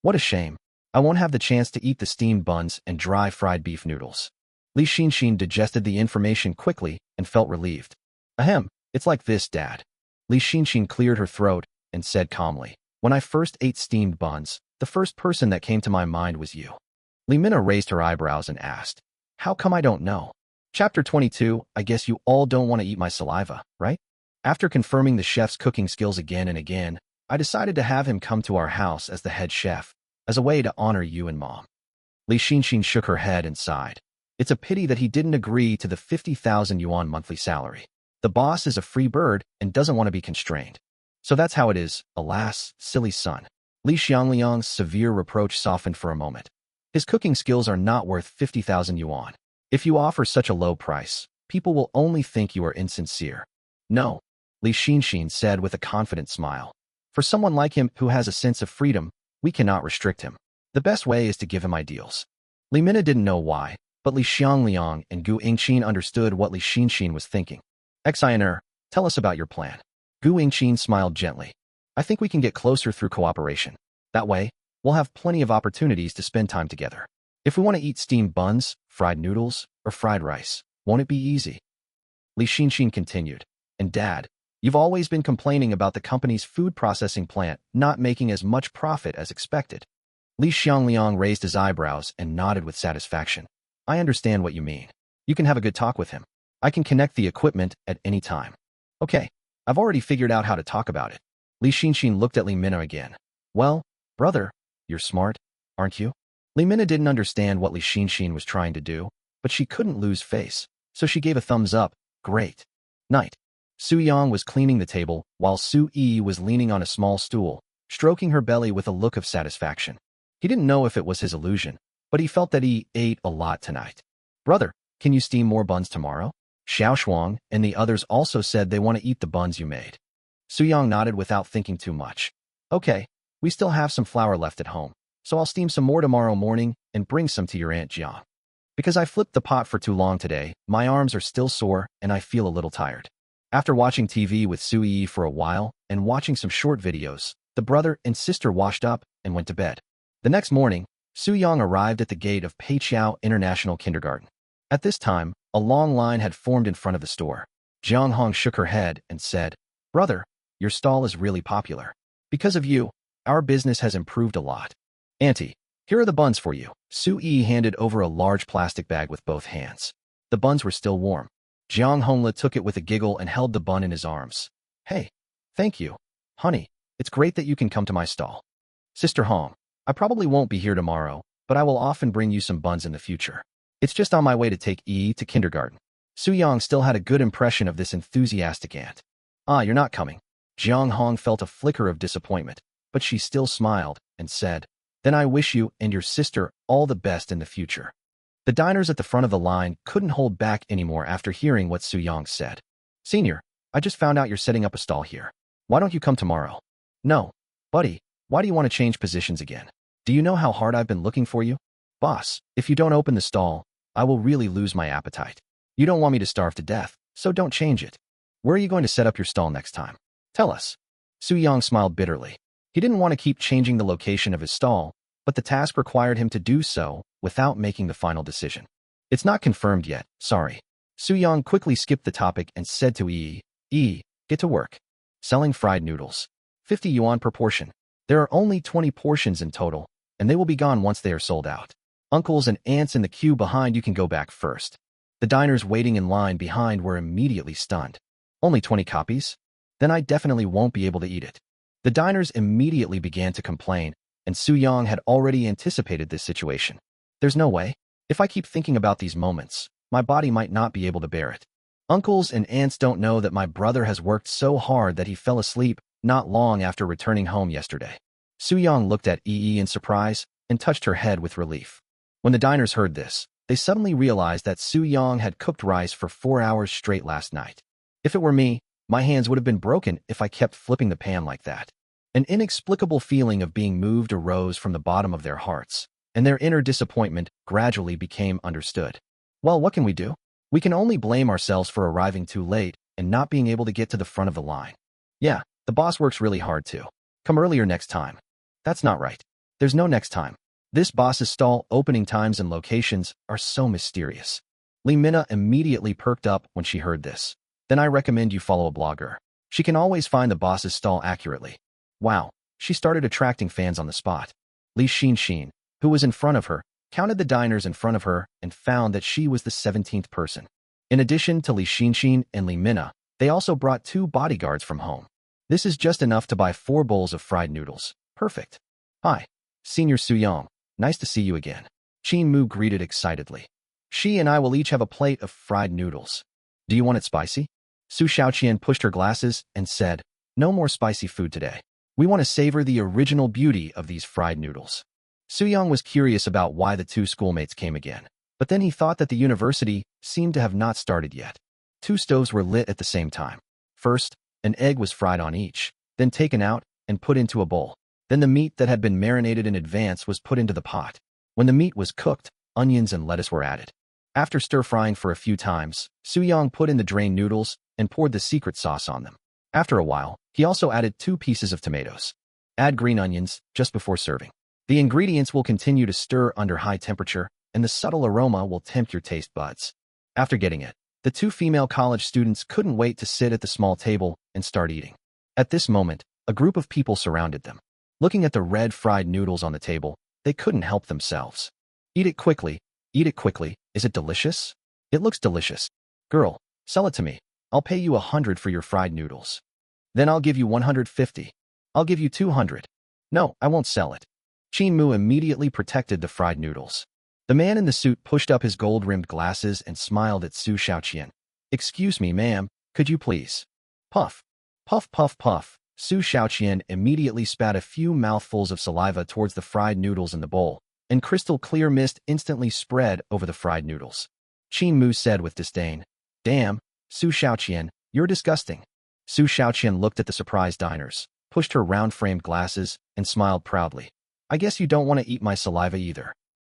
What a shame. I won't have the chance to eat the steamed buns and dry fried beef noodles. Li Xinxin digested the information quickly and felt relieved. Ahem, it's like this, Dad. Li Xinxin cleared her throat and said calmly, when I first ate steamed buns, the first person that came to my mind was you. Li Minna raised her eyebrows and asked, how come I don't know? Chapter 22, I guess you all don't want to eat my saliva, right? After confirming the chef's cooking skills again and again, I decided to have him come to our house as the head chef, as a way to honor you and Mom. Li Xinxin shook her head and sighed. It's a pity that he didn't agree to the 50,000 yuan monthly salary. The boss is a free bird and doesn't want to be constrained. So that's how it is, alas, silly son. Li Xiangliang's severe reproach softened for a moment. His cooking skills are not worth 50,000 yuan. If you offer such a low price, people will only think you are insincere. No, Li Xinxin said with a confident smile. For someone like him who has a sense of freedom, we cannot restrict him. The best way is to give him ideals. Li Minna didn't know why, but Li Xiangliang and Gu Yingqin understood what Li Xinxin was thinking. Exiner, tell us about your plan. Gu Yingqin smiled gently. I think we can get closer through cooperation. That way, we'll have plenty of opportunities to spend time together. If we want to eat steamed buns, fried noodles, or fried rice, won't it be easy? Li Xinxin continued. And Dad, you've always been complaining about the company's food processing plant not making as much profit as expected. Li Xiangliang raised his eyebrows and nodded with satisfaction. I understand what you mean. You can have a good talk with him. I can connect the equipment at any time. Okay, I've already figured out how to talk about it. Li Xinxin looked at Li Minna again. Well, brother, you're smart, aren't you? Li Minna didn't understand what Li Xinxin was trying to do, but she couldn't lose face, so she gave a thumbs up. Great. Night. Su Yang was cleaning the table, while Su Yi was leaning on a small stool, stroking her belly with a look of satisfaction. He didn't know if it was his illusion, but he felt that he ate a lot tonight. Brother, can you steam more buns tomorrow? Xiao Shuang and the others also said they want to eat the buns you made. Su Yang nodded without thinking too much. Okay, we still have some flour left at home, so I'll steam some more tomorrow morning and bring some to your Aunt Jiang. Because I flipped the pot for too long today, my arms are still sore and I feel a little tired. After watching TV with Su Yi for a while and watching some short videos, the brother and sister washed up and went to bed. The next morning, Su Yang arrived at the gate of Peiqiao International Kindergarten. At this time, a long line had formed in front of the store. Jiang Hong shook her head and said, Brother, your stall is really popular. Because of you, our business has improved a lot. Auntie, here are the buns for you. Su Yi handed over a large plastic bag with both hands. The buns were still warm. Jiang Hongla took it with a giggle and held the bun in his arms. Hey, thank you. Honey, it's great that you can come to my stall. Sister Hong, I probably won't be here tomorrow, but I will often bring you some buns in the future. It's just on my way to take Yi to kindergarten. Su Yang still had a good impression of this enthusiastic aunt. Ah, you're not coming. Jiang Hong felt a flicker of disappointment, but she still smiled and said, Then I wish you and your sister all the best in the future. The diners at the front of the line couldn't hold back anymore after hearing what Su Yang said. Senior, I just found out you're setting up a stall here. Why don't you come tomorrow? No. Buddy, why do you want to change positions again? Do you know how hard I've been looking for you? Boss, if you don't open the stall, I will really lose my appetite. You don't want me to starve to death, so don't change it. Where are you going to set up your stall next time? Tell us. Su Yang smiled bitterly. He didn't want to keep changing the location of his stall, but the task required him to do so without making the final decision. It's not confirmed yet, sorry. Su Yang quickly skipped the topic and said to Yi, Get to work. Selling fried noodles. 50 yuan per portion. There are only 20 portions in total, and they will be gone once they are sold out. Uncles and aunts in the queue behind you can go back first. The diners waiting in line behind were immediately stunned. Only 20 copies? Then I definitely won't be able to eat it. The diners immediately began to complain, and Su Yang had already anticipated this situation. There's no way. If I keep thinking about these moments, my body might not be able to bear it. Uncles and aunts don't know that my brother has worked so hard that he fell asleep not long after returning home yesterday. Su Yang looked at Yi in surprise and touched her head with relief. When the diners heard this, they suddenly realized that Su Yang had cooked rice for 4 hours straight last night. If it were me, my hands would have been broken if I kept flipping the pan like that. An inexplicable feeling of being moved arose from the bottom of their hearts, and their inner disappointment gradually became understood. Well, what can we do? We can only blame ourselves for arriving too late and not being able to get to the front of the line. Yeah, the boss works really hard too. Come earlier next time. That's not right. There's no next time. This boss's stall opening times and locations are so mysterious. Li Minna immediately perked up when she heard this. Then I recommend you follow a blogger. She can always find the boss's stall accurately. Wow, she started attracting fans on the spot. Li Xin, who was in front of her, counted the diners in front of her and found that she was the 17th person. In addition to Li Xin and Li Minna, they also brought 2 bodyguards from home. This is just enough to buy 4 bowls of fried noodles. Perfect. Hi, Senior Su Yang. Nice to see you again. Qin Mu greeted excitedly. She and I will each have a plate of fried noodles. Do you want it spicy? Su Xiaoqian pushed her glasses and said, no more spicy food today. We want to savor the original beauty of these fried noodles. Su Yang was curious about why the 2 schoolmates came again, but then he thought that the university seemed to have not started yet. 2 stoves were lit at the same time. First, an egg was fried on each, then taken out and put into a bowl. Then the meat that had been marinated in advance was put into the pot. When the meat was cooked, onions and lettuce were added. After stir-frying for a few times, Su Yang put in the drained noodles and poured the secret sauce on them. After a while, he also added 2 pieces of tomatoes. Add green onions just before serving. The ingredients will continue to stir under high temperature, and the subtle aroma will tempt your taste buds. After getting it, the 2 female college students couldn't wait to sit at the small table and start eating. At this moment, a group of people surrounded them. Looking at the red fried noodles on the table, they couldn't help themselves. Eat it quickly. Eat it quickly. Is it delicious? It looks delicious. Girl, sell it to me. I'll pay you 100 for your fried noodles. Then I'll give you 150. I'll give you 200. No, I won't sell it. Qin Mu immediately protected the fried noodles. The man in the suit pushed up his gold-rimmed glasses and smiled at Su Xiaoqian. Excuse me, ma'am, could you please? Puff. Puff, puff, puff. Su Xiaoqian immediately spat a few mouthfuls of saliva towards the fried noodles in the bowl, and crystal-clear mist instantly spread over the fried noodles. Qin Mu said with disdain, Damn, Su Xiaoqian, you're disgusting. Su Xiaoqian looked at the surprised diners, pushed her round-framed glasses, and smiled proudly. I guess you don't want to eat my saliva either.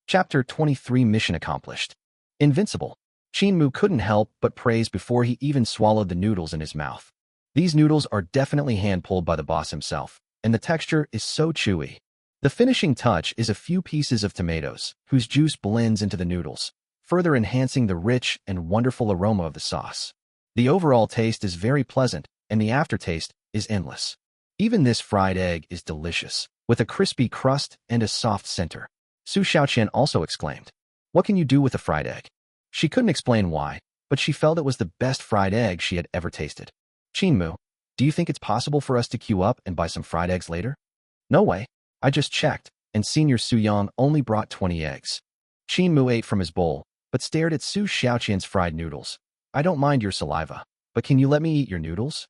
Chapter 23 Mission Accomplished. Invincible. Qin Mu couldn't help but praise before he even swallowed the noodles in his mouth. These noodles are definitely hand-pulled by the boss himself, and the texture is so chewy. The finishing touch is a few pieces of tomatoes, whose juice blends into the noodles, further enhancing the rich and wonderful aroma of the sauce. The overall taste is very pleasant, and the aftertaste is endless. Even this fried egg is delicious, with a crispy crust and a soft center. Su Xiaoqian also exclaimed, What can you do with a fried egg? She couldn't explain why, but she felt it was the best fried egg she had ever tasted. Qin Mu, do you think it's possible for us to queue up and buy some fried eggs later? No way. I just checked, and Senior Su Yang only brought 20 eggs. Qin Mu ate from his bowl, but stared at Su Xiaoqian's fried noodles. I don't mind your saliva, but can you let me eat your noodles?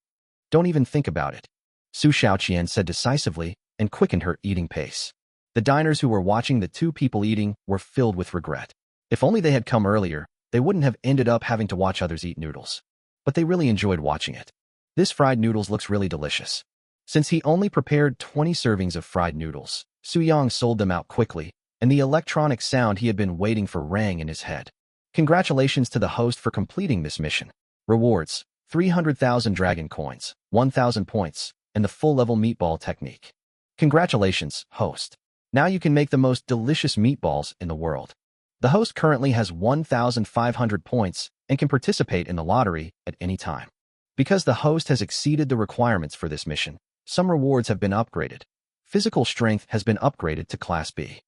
Don't even think about it. Su Xiaoqian said decisively and quickened her eating pace. The diners who were watching the 2 people eating were filled with regret. If only they had come earlier, they wouldn't have ended up having to watch others eat noodles. But they really enjoyed watching it. This fried noodles looks really delicious. Since he only prepared 20 servings of fried noodles, Su Yang sold them out quickly, and the electronic sound he had been waiting for rang in his head. Congratulations to the host for completing this mission. Rewards, 300,000 dragon coins, 1,000 points, and the full-level meatball technique. Congratulations, host. Now you can make the most delicious meatballs in the world. The host currently has 1,500 points and can participate in the lottery at any time. Because the host has exceeded the requirements for this mission, some rewards have been upgraded. Physical strength has been upgraded to Class B.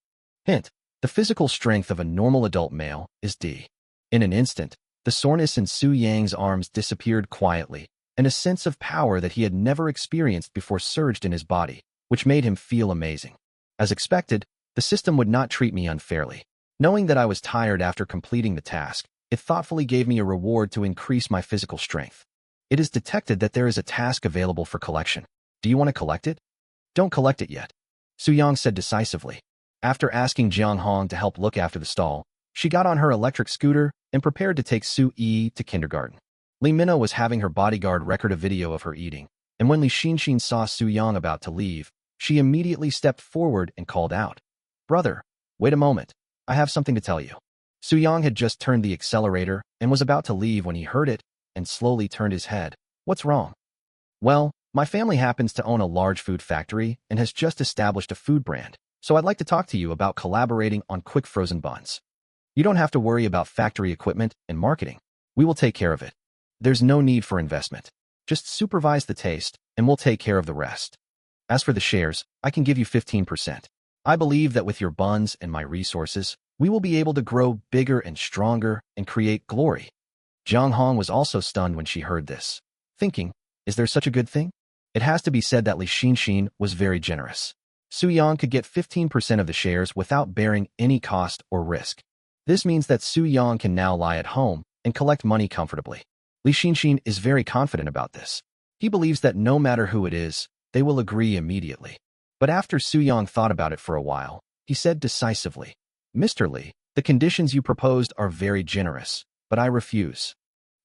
Hint: the physical strength of a normal adult male is D. In an instant, the soreness in Su Yang's arms disappeared quietly, and a sense of power that he had never experienced before surged in his body, which made him feel amazing. As expected, the system would not treat me unfairly. Knowing that I was tired after completing the task, it thoughtfully gave me a reward to increase my physical strength. It is detected that there is a task available for collection. Do you want to collect it? Don't collect it yet, Su Yang said decisively. After asking Jiang Hong to help look after the stall, she got on her electric scooter and prepared to take Su Yi to kindergarten. Li Minna was having her bodyguard record a video of her eating, and when Li Xinxin saw Su Yang about to leave, she immediately stepped forward and called out, "Brother, wait a moment. I have something to tell you." Su Yang had just turned the accelerator and was about to leave when he heard it and slowly turned his head. "What's wrong?" "Well, my family happens to own a large food factory and has just established a food brand, so I'd like to talk to you about collaborating on quick frozen buns. You don't have to worry about factory equipment and marketing. We will take care of it. There's no need for investment. Just supervise the taste, and we'll take care of the rest. As for the shares, I can give you 15%. I believe that with your buns and my resources, we will be able to grow bigger and stronger and create glory." Jiang Hong was also stunned when she heard this, thinking, is there such a good thing? It has to be said that Li Xinxin was very generous. Su Yang could get 15% of the shares without bearing any cost or risk. This means that Su Yang can now lie at home and collect money comfortably. Li Xinxin is very confident about this. He believes that no matter who it is, they will agree immediately. But after Su Yang thought about it for a while, he said decisively, "Mr. Li, the conditions you proposed are very generous, but I refuse."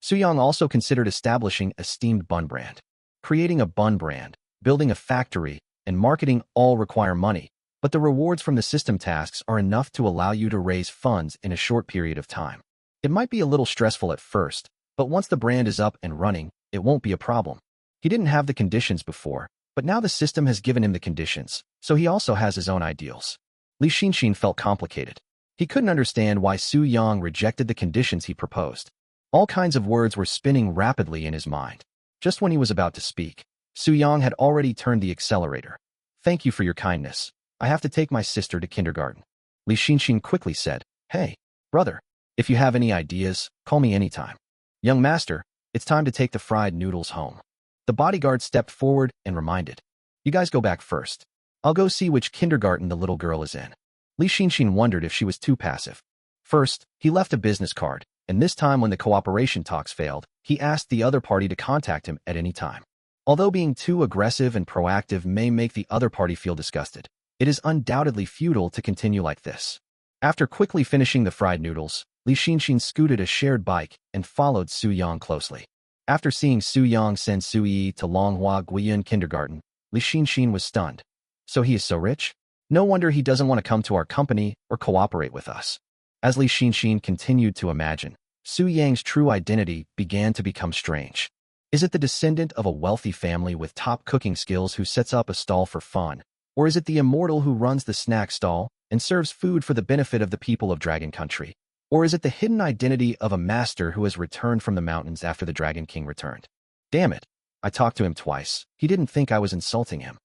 Su Yang also considered establishing a steamed bun brand. Creating a bun brand, building a factory, and marketing all require money, but the rewards from the system tasks are enough to allow you to raise funds in a short period of time. It might be a little stressful at first, but once the brand is up and running, it won't be a problem. He didn't have the conditions before, but now the system has given him the conditions, so he also has his own ideals. Li Xinxin felt complicated. He couldn't understand why Su Yang rejected the conditions he proposed. All kinds of words were spinning rapidly in his mind. Just when he was about to speak, Su Yang had already turned the accelerator. "Thank you for your kindness. I have to take my sister to kindergarten." Li Xinxin quickly said, "Hey, brother, if you have any ideas, call me anytime." "Young master, it's time to take the fried noodles home." The bodyguard stepped forward and reminded, "You guys go back first. I'll go see which kindergarten the little girl is in." Li Xinxin wondered if she was too passive. First, he left a business card, and this time when the cooperation talks failed, he asked the other party to contact him at any time. Although being too aggressive and proactive may make the other party feel disgusted, it is undoubtedly futile to continue like this. After quickly finishing the fried noodles, Li Xinxin scooted a shared bike and followed Su Yang closely. After seeing Su Yang send Su Yi to Longhua Guiyun Kindergarten, Li Xinxin was stunned. So he is so rich? No wonder he doesn't want to come to our company or cooperate with us. As Li Xinxin continued to imagine, Su Yang's true identity began to become strange. Is it the descendant of a wealthy family with top cooking skills who sets up a stall for fun? Or is it the immortal who runs the snack stall and serves food for the benefit of the people of Dragon Country? Or is it the hidden identity of a master who has returned from the mountains after the Dragon King returned? Damn it, I talked to him twice. He didn't think I was insulting him.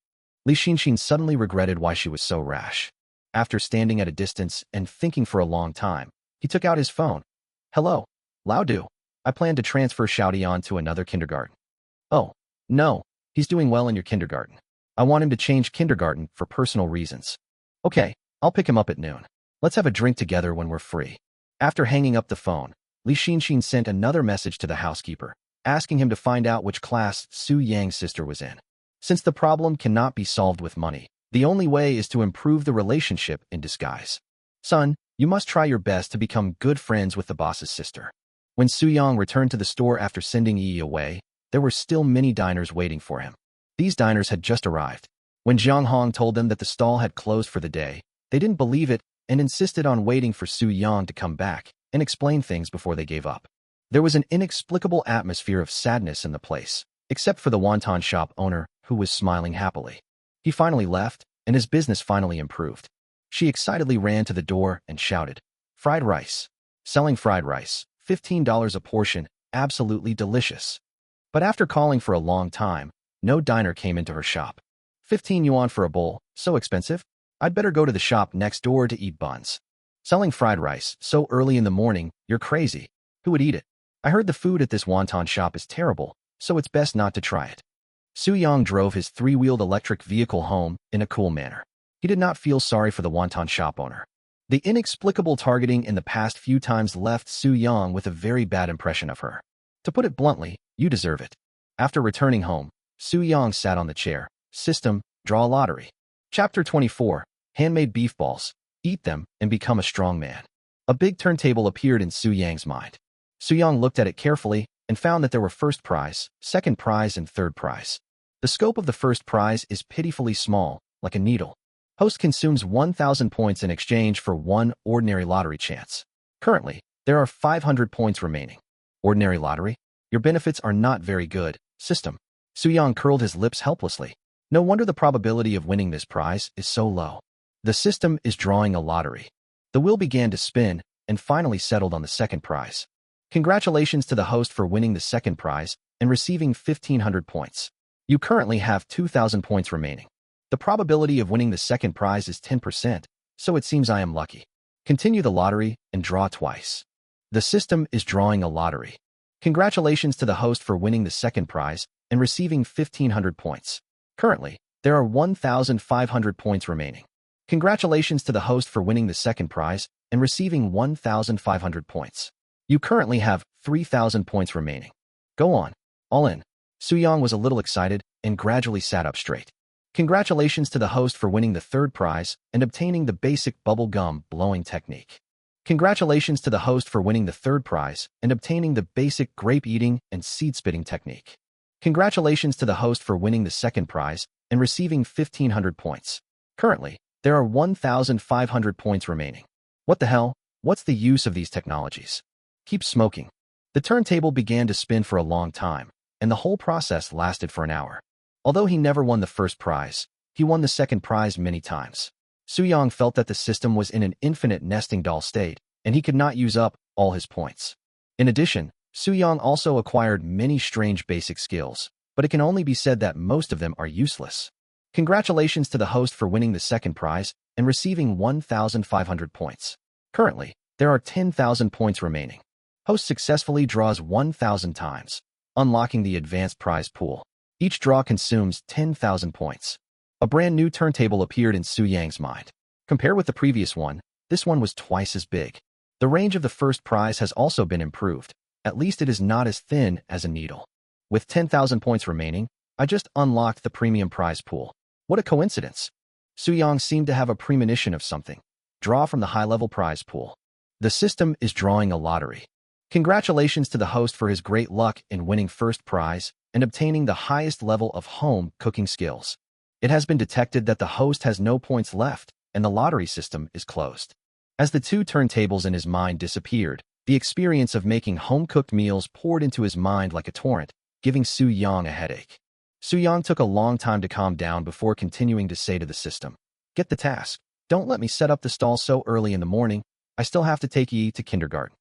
Li Xinxin suddenly regretted why she was so rash. After standing at a distance and thinking for a long time, he took out his phone. "Hello, Lao Du. I plan to transfer Xiaodian to another kindergarten." "Oh, no, he's doing well in your kindergarten. I want him to change kindergarten for personal reasons." "Okay, I'll pick him up at noon. Let's have a drink together when we're free." After hanging up the phone, Li Xinxin sent another message to the housekeeper, asking him to find out which class Su Yang's sister was in. Since the problem cannot be solved with money, the only way is to improve the relationship in disguise. "Son, you must try your best to become good friends with the boss's sister." When Su Yang returned to the store after sending Yi away, there were still many diners waiting for him. These diners had just arrived. When Jiang Hong told them that the stall had closed for the day, they didn't believe it and insisted on waiting for Su Yang to come back and explain things before they gave up. There was an inexplicable atmosphere of sadness in the place, except for the wonton shop owner, who was smiling happily. He finally left, and his business finally improved. She excitedly ran to the door and shouted, "Fried rice. Selling fried rice, $15 a portion, absolutely delicious." But after calling for a long time, no diner came into her shop. 15 yuan for a bowl, so expensive? I'd better go to the shop next door to eat buns. Selling fried rice so early in the morning, you're crazy. Who would eat it? I heard the food at this wonton shop is terrible, so it's best not to try it. Su Yang drove his three-wheeled electric vehicle home in a cool manner. He did not feel sorry for the wonton shop owner. The inexplicable targeting in the past few times left Su Yang with a very bad impression of her. To put it bluntly, you deserve it. After returning home, Su Yang sat on the chair. System, draw a lottery. Chapter 24, Handmade Beef Balls. Eat them and become a strong man. A big turntable appeared in Su Yang's mind. Su Yang looked at it carefully and found that there were first prize, second prize, and third prize. The scope of the first prize is pitifully small, like a needle. Host consumes 1,000 points in exchange for one ordinary lottery chance. Currently, there are 500 points remaining. Ordinary lottery? Your benefits are not very good. System. Su Yang curled his lips helplessly. No wonder the probability of winning this prize is so low. The system is drawing a lottery. The wheel began to spin and finally settled on the second prize. Congratulations to the host for winning the second prize and receiving 1,500 points. You currently have 2,000 points remaining. The probability of winning the second prize is 10%, so it seems I am lucky. Continue the lottery and draw twice. The system is drawing a lottery. Congratulations to the host for winning the second prize and receiving 1,500 points. Currently, there are 1,500 points remaining. Congratulations to the host for winning the second prize and receiving 1,500 points. You currently have 3,000 points remaining. Go on. All in. Su Yang was a little excited and gradually sat up straight. Congratulations to the host for winning the third prize and obtaining the basic bubble gum blowing technique. Congratulations to the host for winning the third prize and obtaining the basic grape eating and seed spitting technique. Congratulations to the host for winning the second prize and receiving 1,500 points. Currently, there are 1,500 points remaining. What the hell? What's the use of these technologies? Keep smoking. The turntable began to spin for a long time, and the whole process lasted for an hour. Although he never won the first prize, he won the second prize many times. Su Yang felt that the system was in an infinite nesting doll state, and he could not use up all his points. In addition, Su Yang also acquired many strange basic skills, but it can only be said that most of them are useless. Congratulations to the host for winning the second prize and receiving 1,500 points. Currently, there are 10,000 points remaining. Host successfully draws 1,000 times, unlocking the advanced prize pool. Each draw consumes 10,000 points. A brand new turntable appeared in Su Yang's mind. Compared with the previous one, this one was twice as big. The range of the first prize has also been improved. At least it is not as thin as a needle. With 10,000 points remaining, I just unlocked the premium prize pool. What a coincidence. Su Yang seemed to have a premonition of something. Draw from the high-level prize pool. The system is drawing a lottery. Congratulations to the host for his great luck in winning first prize and obtaining the highest level of home cooking skills. It has been detected that the host has no points left and the lottery system is closed. As the two turntables in his mind disappeared, the experience of making home-cooked meals poured into his mind like a torrent, giving Su Yang a headache. Su Yang took a long time to calm down before continuing to say to the system, "Get the task. Don't let me set up the stall so early in the morning. I still have to take Yi to kindergarten.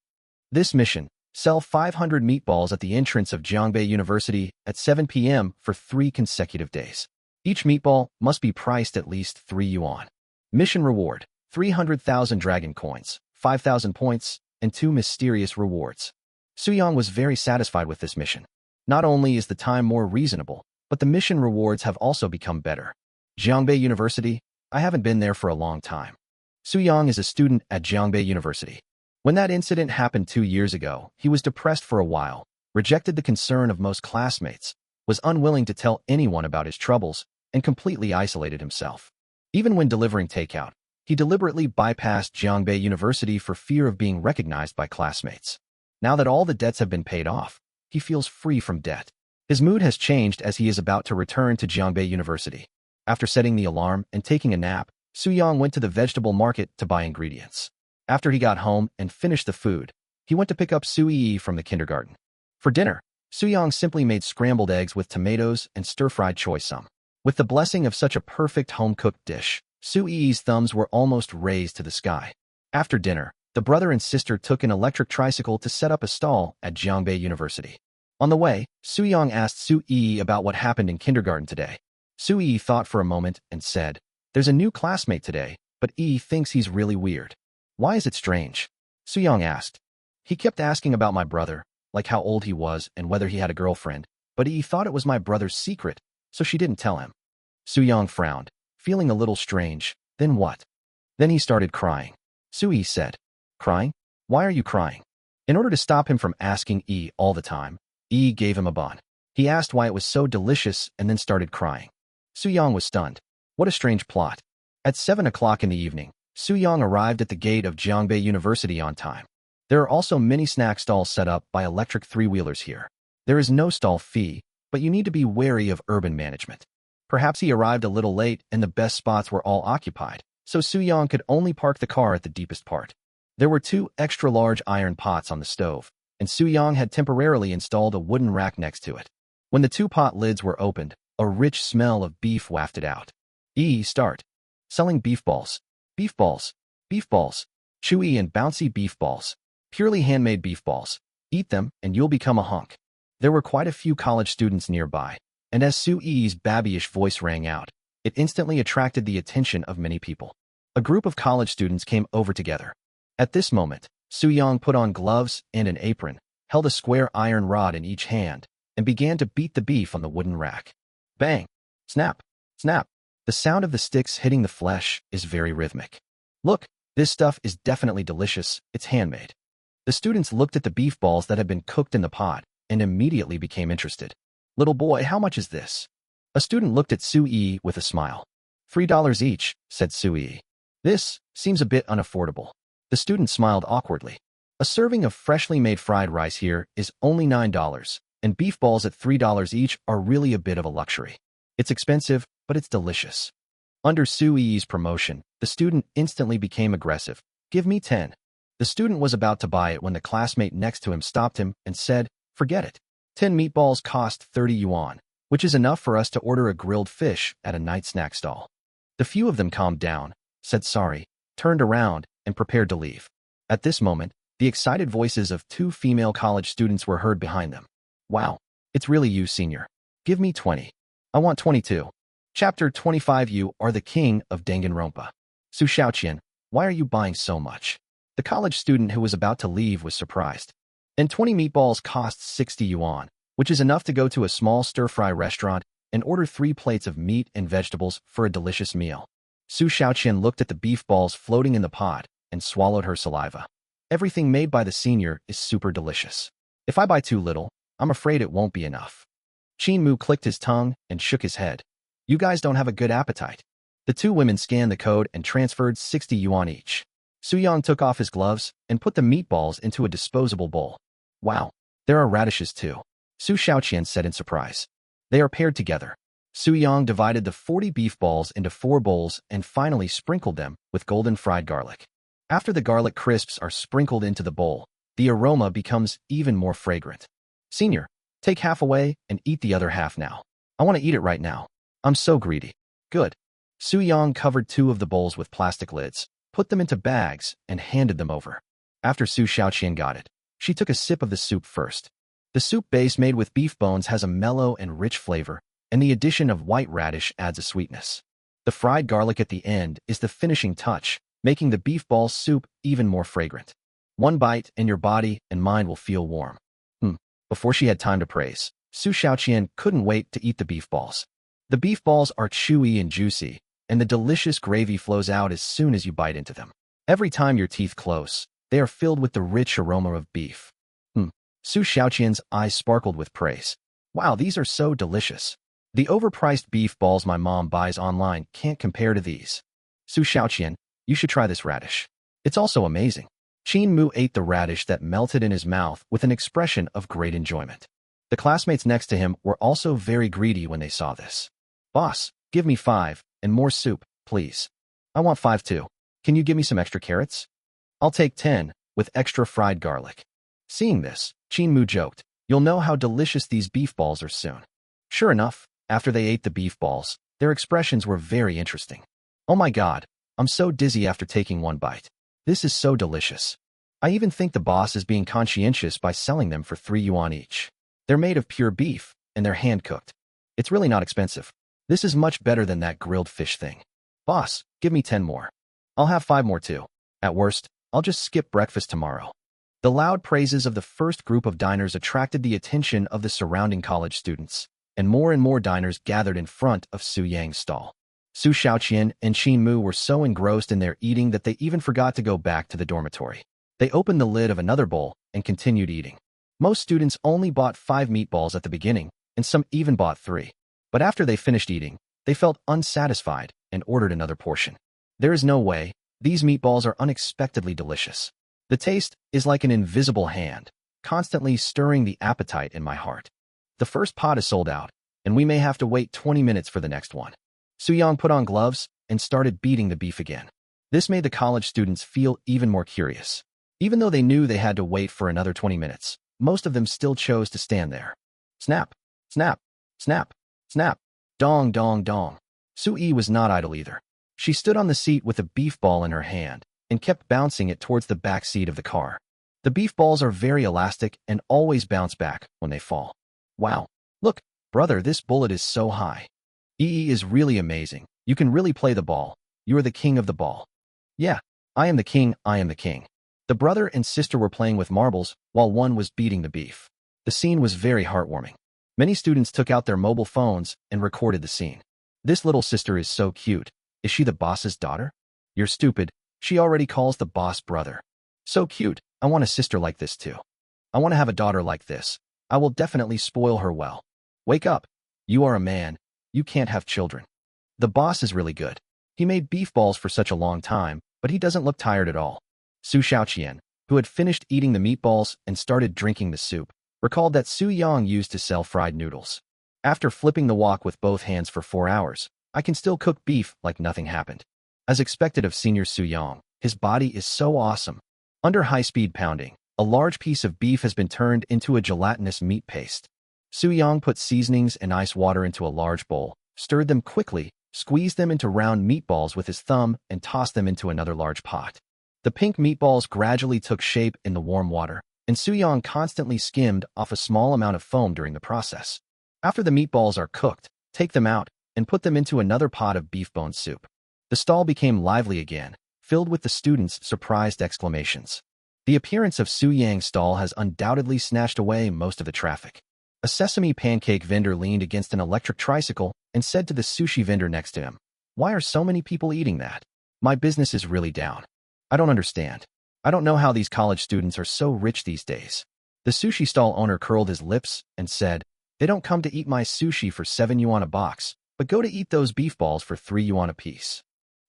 This mission, sell 500 meatballs at the entrance of Jiangbei University at 7 p.m. for 3 consecutive days. Each meatball must be priced at least 3 yuan. Mission reward, 300,000 dragon coins, 5,000 points, and 2 mysterious rewards." Su Yang was very satisfied with this mission. Not only is the time more reasonable, but the mission rewards have also become better. Jiangbei University? I haven't been there for a long time. Su Yang is a student at Jiangbei University. When that incident happened 2 years ago, he was depressed for a while, rejected the concern of most classmates, was unwilling to tell anyone about his troubles, and completely isolated himself. Even when delivering takeout, he deliberately bypassed Jiangbei University for fear of being recognized by classmates. Now that all the debts have been paid off, he feels free from debt. His mood has changed as he is about to return to Jiangbei University. After setting the alarm and taking a nap, Su Yang went to the vegetable market to buy ingredients. After he got home and finished the food, he went to pick up Su Yi from the kindergarten. For dinner, Su Yang simply made scrambled eggs with tomatoes and stir-fried choy sum. With the blessing of such a perfect home-cooked dish, Su Yi's thumbs were almost raised to the sky. After dinner, the brother and sister took an electric tricycle to set up a stall at Jiangbei University. On the way, Soo-young asked Soo-yi about what happened in kindergarten today. Soo-yi thought for a moment and said, "There's a new classmate today, but Yi thinks he's really weird." "Why is it strange?" Soo-young asked. "He kept asking about my brother, like how old he was and whether he had a girlfriend, but Yi thought it was my brother's secret, so she didn't tell him." Soo-young frowned, feeling a little strange. "Then what?" "Then he started crying." Soo-yi said. "Crying? Why are you crying?" In order to stop him from asking Yi all the time, Yi gave him a bun. He asked why it was so delicious and then started crying. Soo-young was stunned. What a strange plot. At 7 o'clock in the evening, Soo-young arrived at the gate of Jeongbei University on time. There are also many snack stalls set up by electric three-wheelers here. There is no stall fee, but you need to be wary of urban management. Perhaps he arrived a little late and the best spots were all occupied, so Soo-young could only park the car at the deepest part. There were 2 extra-large iron pots on the stove, and Soo-young had temporarily installed a wooden rack next to it. When the 2 pot lids were opened, a rich smell of beef wafted out. Start selling beef balls. Beef balls. Beef balls. Chewy and bouncy beef balls. Purely handmade beef balls. Eat them and you'll become a hunk. There were quite a few college students nearby, and as Soo-yi's babyish voice rang out, it instantly attracted the attention of many people. A group of college students came over together. At this moment, Soo-young put on gloves and an apron, held a square iron rod in each hand, and began to beat the beef on the wooden rack. Bang! Snap! Snap! The sound of the sticks hitting the flesh is very rhythmic. "Look, this stuff is definitely delicious. It's handmade." The students looked at the beef balls that had been cooked in the pot and immediately became interested. "Little boy, how much is this?" A student looked at Soo-yi with a smile. $3 each, said Soo-yi. "This seems a bit unaffordable." The student smiled awkwardly. "A serving of freshly made fried rice here is only $9, and beef balls at $3 each are really a bit of a luxury. It's expensive, but it's delicious." Under Soo-yi's promotion, the student instantly became aggressive. "Give me 10. The student was about to buy it when the classmate next to him stopped him and said, "Forget it. 10 meatballs cost 30 yuan, which is enough for us to order a grilled fish at a night snack stall." The few of them calmed down, said sorry, turned around, and prepared to leave. At this moment, the excited voices of 2 female college students were heard behind them. "Wow, it's really you, senior. Give me 20. I want 22. Chapter 25. You are the king of Danganronpa. Su Xiaoqian, why are you buying so much?" The college student who was about to leave was surprised. "And 20 meatballs cost 60 yuan, which is enough to go to a small stir-fry restaurant and order 3 plates of meat and vegetables for a delicious meal." Su Xiaoqian looked at the beef balls floating in the pot and swallowed her saliva. "Everything made by the senior is super delicious. If I buy too little, I'm afraid it won't be enough." Qin Mu clicked his tongue and shook his head. "You guys don't have a good appetite." The 2 women scanned the code and transferred 60 yuan each. Soo-young took off his gloves and put the meatballs into a disposable bowl. "Wow, there are radishes too," Su Xiaoqian said in surprise. "They are paired together." Soo-young divided the 40 beef balls into 4 bowls and finally sprinkled them with golden fried garlic. After the garlic crisps are sprinkled into the bowl, the aroma becomes even more fragrant. "Senior, take half away and eat the other half now. I want to eat it right now. I'm so greedy." "Good." Soo-young covered 2 of the bowls with plastic lids, put them into bags, and handed them over. After Su Xiaoqian got it, she took a sip of the soup first. The soup base made with beef bones has a mellow and rich flavor, and the addition of white radish adds a sweetness. The fried garlic at the end is the finishing touch, making the beef ball soup even more fragrant. One bite and your body and mind will feel warm. Before she had time to praise, Su Xiaoqian couldn't wait to eat the beef balls. The beef balls are chewy and juicy, and the delicious gravy flows out as soon as you bite into them. Every time your teeth close, they are filled with the rich aroma of beef. Su Xiaoqian's eyes sparkled with praise. "Wow, these are so delicious. The overpriced beef balls my mom buys online can't compare to these. Su Xiaoqian, you should try this radish. It's also amazing." Qin Mu ate the radish that melted in his mouth with an expression of great enjoyment. The classmates next to him were also very greedy when they saw this. "Boss, give me 5, and more soup, please." "I want 5 too. Can you give me some extra carrots?" "I'll take 10, with extra fried garlic." Seeing this, Qin Mu joked, "You'll know how delicious these beef balls are soon." Sure enough, after they ate the beef balls, their expressions were very interesting. "Oh my god, I'm so dizzy after taking one bite. This is so delicious. I even think the boss is being conscientious by selling them for 3 yuan each." They're made of pure beef, and they're hand-cooked. It's really not expensive. This is much better than that grilled fish thing. Boss, give me 10 more. I'll have 5 more too. At worst, I'll just skip breakfast tomorrow. The loud praises of the first group of diners attracted the attention of the surrounding college students, and more diners gathered in front of Su Yang's stall. Su Xiaoqian and Qin Mu were so engrossed in their eating that they even forgot to go back to the dormitory. They opened the lid of another bowl and continued eating. Most students only bought 5 meatballs at the beginning, and some even bought 3. But after they finished eating, they felt unsatisfied and ordered another portion. There is no way. These meatballs are unexpectedly delicious. The taste is like an invisible hand, constantly stirring the appetite in my heart. The first pot is sold out, and we may have to wait 20 minutes for the next one. Su Yang put on gloves and started beating the beef again. This made the college students feel even more curious. Even though they knew they had to wait for another 20 minutes, most of them still chose to stand there. Snap, snap, snap, snap, dong, dong, dong. Su Yi was not idle either. She stood on the seat with a beef ball in her hand and kept bouncing it towards the back seat of the car. The beef balls are very elastic and always bounce back when they fall. Wow. Look, brother, this bullet is so high. Yi is really amazing. You can really play the ball. You are the king of the ball. Yeah, I am the king, I am the king. The brother and sister were playing with marbles while one was beating the beef. The scene was very heartwarming. Many students took out their mobile phones and recorded the scene. This little sister is so cute. Is she the boss's daughter? You're stupid. She already calls the boss brother. So cute. I want a sister like this too. I want to have a daughter like this. I will definitely spoil her well. Wake up. You are a man. You can't have children. The boss is really good. He made beef balls for such a long time, but he doesn't look tired at all. Su Xiaoqian, who had finished eating the meatballs and started drinking the soup, recalled that Su Yang used to sell fried noodles. After flipping the wok with both hands for 4 hours, I can still cook beef like nothing happened. As expected of senior Su Yang, his body is so awesome. Under high-speed pounding, a large piece of beef has been turned into a gelatinous meat paste. Su Yang put seasonings and ice water into a large bowl, stirred them quickly, squeezed them into round meatballs with his thumb, and tossed them into another large pot. The pink meatballs gradually took shape in the warm water, and Su Yang constantly skimmed off a small amount of foam during the process. After the meatballs are cooked, take them out and put them into another pot of beef bone soup. The stall became lively again, filled with the students' surprised exclamations. The appearance of Su Yang's stall has undoubtedly snatched away most of the traffic. A sesame pancake vendor leaned against an electric tricycle and said to the sushi vendor next to him, "Why are so many people eating that? My business is really down. I don't understand. I don't know how these college students are so rich these days." The sushi stall owner curled his lips and said, "They don't come to eat my sushi for 7 yuan a box, but go to eat those beef balls for 3 yuan a piece."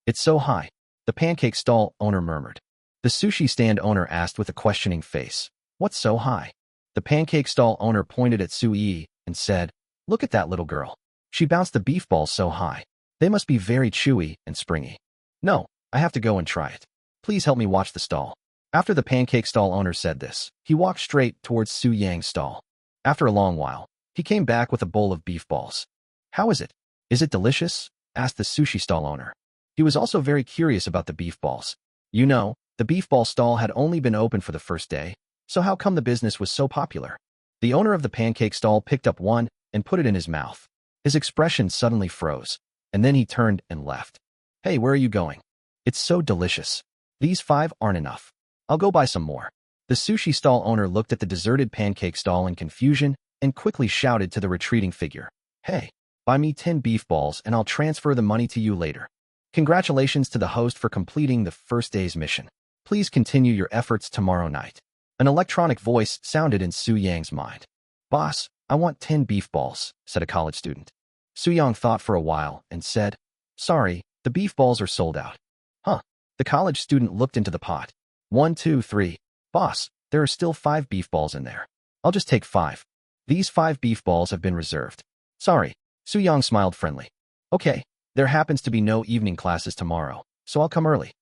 "It's so high," the pancake stall owner murmured. The sushi stand owner asked with a questioning face, "What's so high?" The pancake stall owner pointed at Su Yi and said, "Look at that little girl. She bounced the beef balls so high. They must be very chewy and springy. No, I have to go and try it. Please help me watch the stall." After the pancake stall owner said this, he walked straight towards Su Yang's stall. After a long while, he came back with a bowl of beef balls. "How is it? Is it delicious?" asked the sushi stall owner. He was also very curious about the beef balls. You know, the beef ball stall had only been open for the first day, so how come the business was so popular? The owner of the pancake stall picked up one and put it in his mouth. His expression suddenly froze, and then he turned and left. "Hey, where are you going? It's so delicious. These 5 aren't enough. I'll go buy some more." The sushi stall owner looked at the deserted pancake stall in confusion and quickly shouted to the retreating figure, "Hey, buy me 10 beef balls and I'll transfer the money to you later." Congratulations to the host for completing the first day's mission. Please continue your efforts tomorrow night. An electronic voice sounded in Su Yang's mind. "Boss, I want 10 beef balls," said a college student. Su Yang thought for a while and said, "Sorry, the beef balls are sold out." Huh. The college student looked into the pot. 1, 2, 3. "Boss, there are still 5 beef balls in there. I'll just take 5. These 5 beef balls have been reserved." "Sorry." Su Yang smiled friendly. "Okay, there happens to be no evening classes tomorrow, so I'll come early."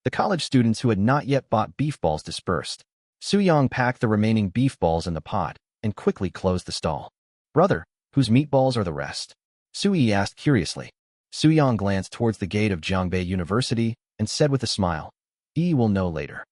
The college students who had not yet bought beef balls dispersed. Su Yang packed the remaining beef balls in the pot and quickly closed the stall. "Brother, whose meatballs are the rest?" Su Yi asked curiously. Su Yang glanced towards the gate of Jiangbei University and said with a smile, "Yi will know later."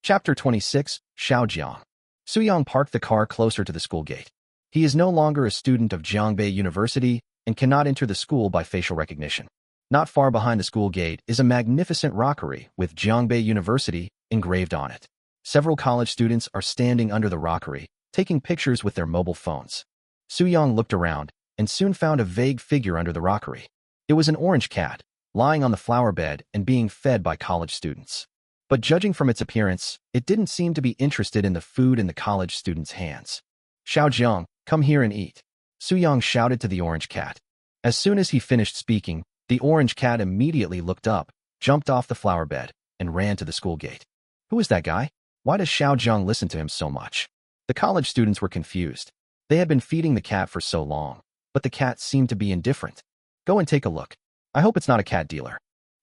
Chapter 26, Shaojiang. Su Yang parked the car closer to the school gate. He is no longer a student of Jiangbei University and cannot enter the school by facial recognition. Not far behind the school gate is a magnificent rockery with Jiangbei University engraved on it. Several college students are standing under the rockery, taking pictures with their mobile phones. Su-young looked around and soon found a vague figure under the rockery. It was an orange cat, lying on the flower bed and being fed by college students. But judging from its appearance, it didn't seem to be interested in the food in the college students' hands. "Xiaojiang, come here and eat," Su-young shouted to the orange cat. As soon as he finished speaking, the orange cat immediately looked up, jumped off the flower bed, and ran to the school gate. Who is that guy? Why does Xiaojiang listen to him so much? The college students were confused. They had been feeding the cat for so long, but the cat seemed to be indifferent. Go and take a look. I hope it's not a cat dealer.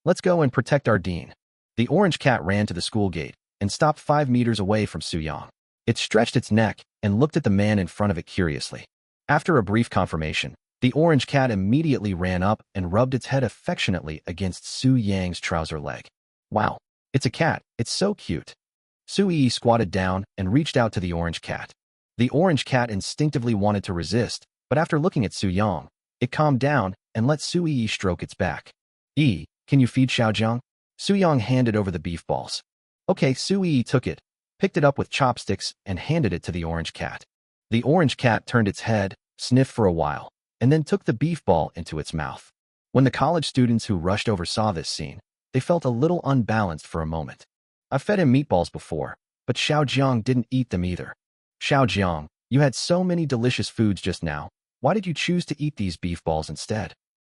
Let's go and protect our dean. The orange cat ran to the school gate and stopped 5 meters away from Su-young. It stretched its neck and looked at the man in front of it curiously. After a brief confirmation, the orange cat immediately ran up and rubbed its head affectionately against Su-yang's trouser leg. Wow, it's a cat. It's so cute. Su-yi squatted down and reached out to the orange cat. The orange cat instinctively wanted to resist, but after looking at Su-young, it calmed down and let Su-yi stroke its back. Can you feed Xiaojiang? Su-young handed over the beef balls. Okay, Su-yi took it, picked it up with chopsticks, and handed it to the orange cat. The orange cat turned its head, sniffed for a while, and then took the beef ball into its mouth. When the college students who rushed over saw this scene, they felt a little unbalanced for a moment. I've fed him meatballs before, but Xiaojiang didn't eat them either. Xiaojiang, you had so many delicious foods just now. Why did you choose to eat these beef balls instead?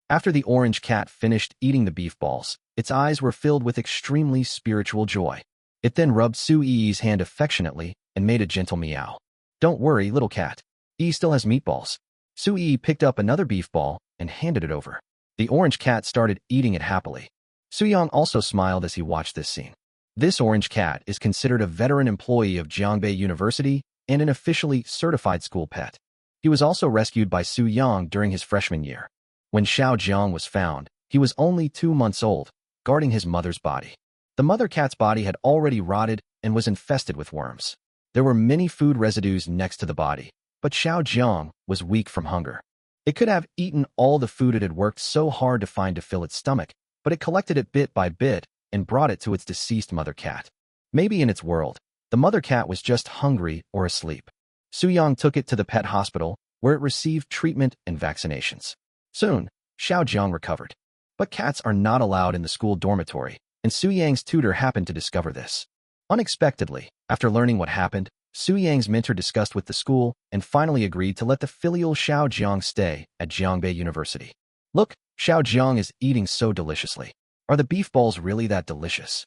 After the orange cat finished eating the beef balls, its eyes were filled with extremely spiritual joy. It then rubbed Su-yi's hand affectionately and made a gentle meow. Don't worry, little cat. Yi still has meatballs. Su-yi picked up another beef ball and handed it over. The orange cat started eating it happily. Su-young also smiled as he watched this scene. This orange cat is considered a veteran employee of Jiangbei University and an officially certified school pet. He was also rescued by Su-young during his freshman year. When Xiaojiang was found, he was only 2 months old, guarding his mother's body. The mother cat's body had already rotted and was infested with worms. There were many food residues next to the body, but Xiaojiang was weak from hunger. It could have eaten all the food it had worked so hard to find to fill its stomach, but it collected it bit by bit and brought it to its deceased mother cat. Maybe in its world, the mother cat was just hungry or asleep. Su-young took it to the pet hospital, where it received treatment and vaccinations. Soon, Xiaojiang recovered. But cats are not allowed in the school dormitory, and Su-yang's tutor happened to discover this. Unexpectedly, after learning what happened, Su-yang's mentor discussed with the school and finally agreed to let the filial Xiaojiang stay at Jiangbei University. Look, Xiaojiang is eating so deliciously. Are the beef balls really that delicious?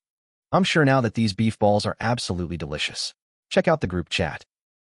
I'm sure now that these beef balls are absolutely delicious. Check out the group chat.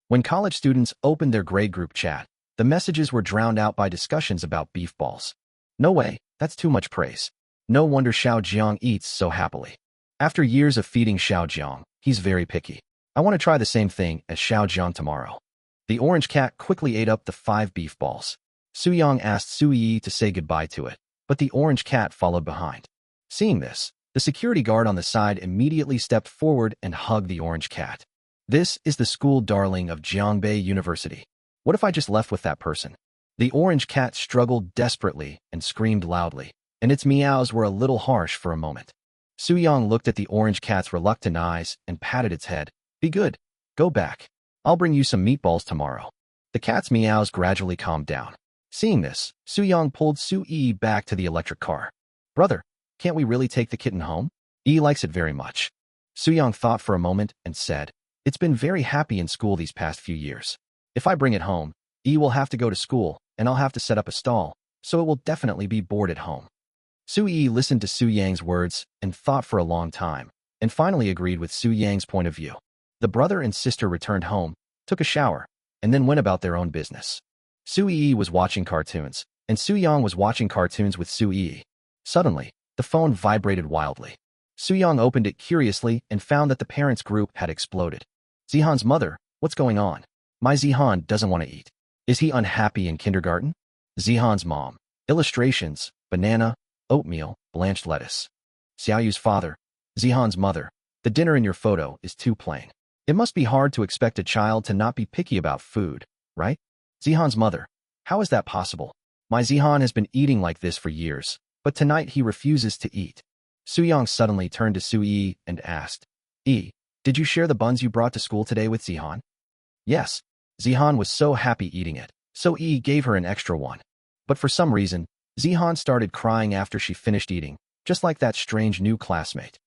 When college students opened their grade group chat, the messages were drowned out by discussions about beef balls. No way, that's too much praise. No wonder Xiaojiang eats so happily. After years of feeding Xiaojiang, he's very picky. I want to try the same thing as Xiaojiang tomorrow. The orange cat quickly ate up the 5 beef balls. Su-young asked Su-yi to say goodbye to it, but the orange cat followed behind. Seeing this, the security guard on the side immediately stepped forward and hugged the orange cat. This is the school darling of Jiangbei University. What if I just left with that person? The orange cat struggled desperately and screamed loudly, and its meows were a little harsh for a moment. Su-young looked at the orange cat's reluctant eyes and patted its head. Be good. Go back. I'll bring you some meatballs tomorrow. The cat's meows gradually calmed down. Seeing this, Su-young pulled Su-yi back to the electric car. Brother, can't we really take the kitten home? Yi likes it very much. Su-young thought for a moment and said, It's been very happy in school these past few years. If I bring it home, Yi will have to go to school, and I'll have to set up a stall, so it will definitely be bored at home. Su-yi listened to Su-yang's words and thought for a long time, and finally agreed with Su-yang's point of view. The brother and sister returned home, took a shower, and then went about their own business. Su-yi was watching cartoons, and Su-young was watching cartoons with Su-yi. Suddenly, the phone vibrated wildly. Su-young opened it curiously and found that the parents' group had exploded. Zihan's mother, what's going on? My Zihan doesn't want to eat. Is he unhappy in kindergarten? Zihan's mom. Illustrations, banana, oatmeal, blanched lettuce. Xiaoyu's father. Zihan's mother. The dinner in your photo is too plain. It must be hard to expect a child to not be picky about food, right? Zihan's mother. How is that possible? My Zihan has been eating like this for years, but tonight he refuses to eat. Suyang suddenly turned to Su Yi and asked, Yi, did you share the buns you brought to school today with Zihan? Yes. Zihan was so happy eating it, so Yi gave her an extra one. But for some reason, Zihan started crying after she finished eating, just like that strange new classmate.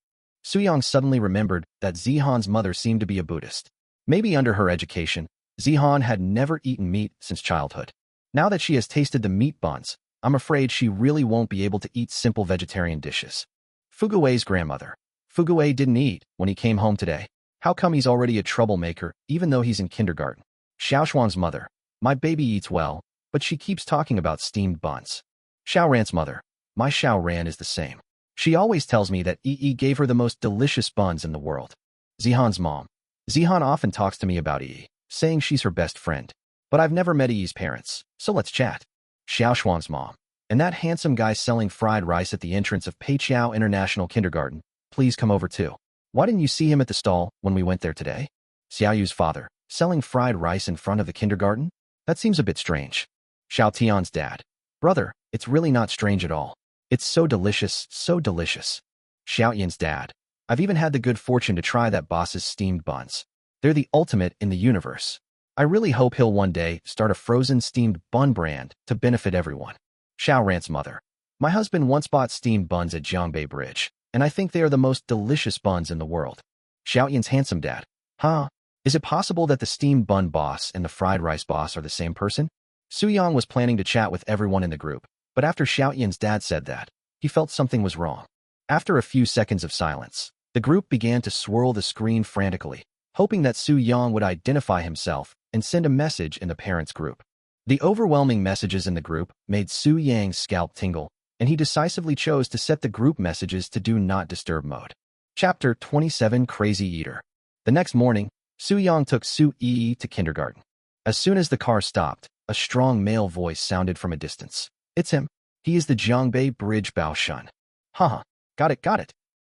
Suyang suddenly remembered that Zihan's mother seemed to be a Buddhist. Maybe under her education, Zihan had never eaten meat since childhood. Now that she has tasted the meat buns, I'm afraid she really won't be able to eat simple vegetarian dishes. Fugue's grandmother. Fugue didn't eat when he came home today. How come he's already a troublemaker even though he's in kindergarten? Xiaoshuang's mother. My baby eats well, but she keeps talking about steamed buns. Xiaoran's mother. My Xiaoran is the same. She always tells me that Yi gave her the most delicious buns in the world. Zihan's mom. Zihan often talks to me about Yi, saying she's her best friend. But I've never met Yi's parents, so let's chat. Xiaoshuang's mom. And that handsome guy selling fried rice at the entrance of Peiqiao International Kindergarten, please come over too. Why didn't you see him at the stall when we went there today? Xiaoyu's father. Selling fried rice in front of the kindergarten? That seems a bit strange. Xiao Tian's dad. Brother, it's really not strange at all. It's so delicious, so delicious. Xiao Yan's dad. I've even had the good fortune to try that boss's steamed buns. They're the ultimate in the universe. I really hope he'll one day start a frozen steamed bun brand to benefit everyone. Xiao Rant's mother. My husband once bought steamed buns at Jiangbei Bridge, and I think they are the most delicious buns in the world. Xiao Yan's handsome dad. Huh? Is it possible that the steamed bun boss and the fried rice boss are the same person? Suyang was planning to chat with everyone in the group, but after Xiao Yan's dad said that, he felt something was wrong. After a few seconds of silence, the group began to swirl the screen frantically, hoping that Suyang would identify himself and send a message in the parents' group. The overwhelming messages in the group made Su Yang's scalp tingle, and he decisively chose to set the group messages to Do Not Disturb mode. Chapter 27 Crazy Eater. The next morning, Su Yang took Su Yi to kindergarten. As soon as the car stopped, a strong male voice sounded from a distance. It's him. He is the Jiangbei Bridge Bao Shun. Haha, got it.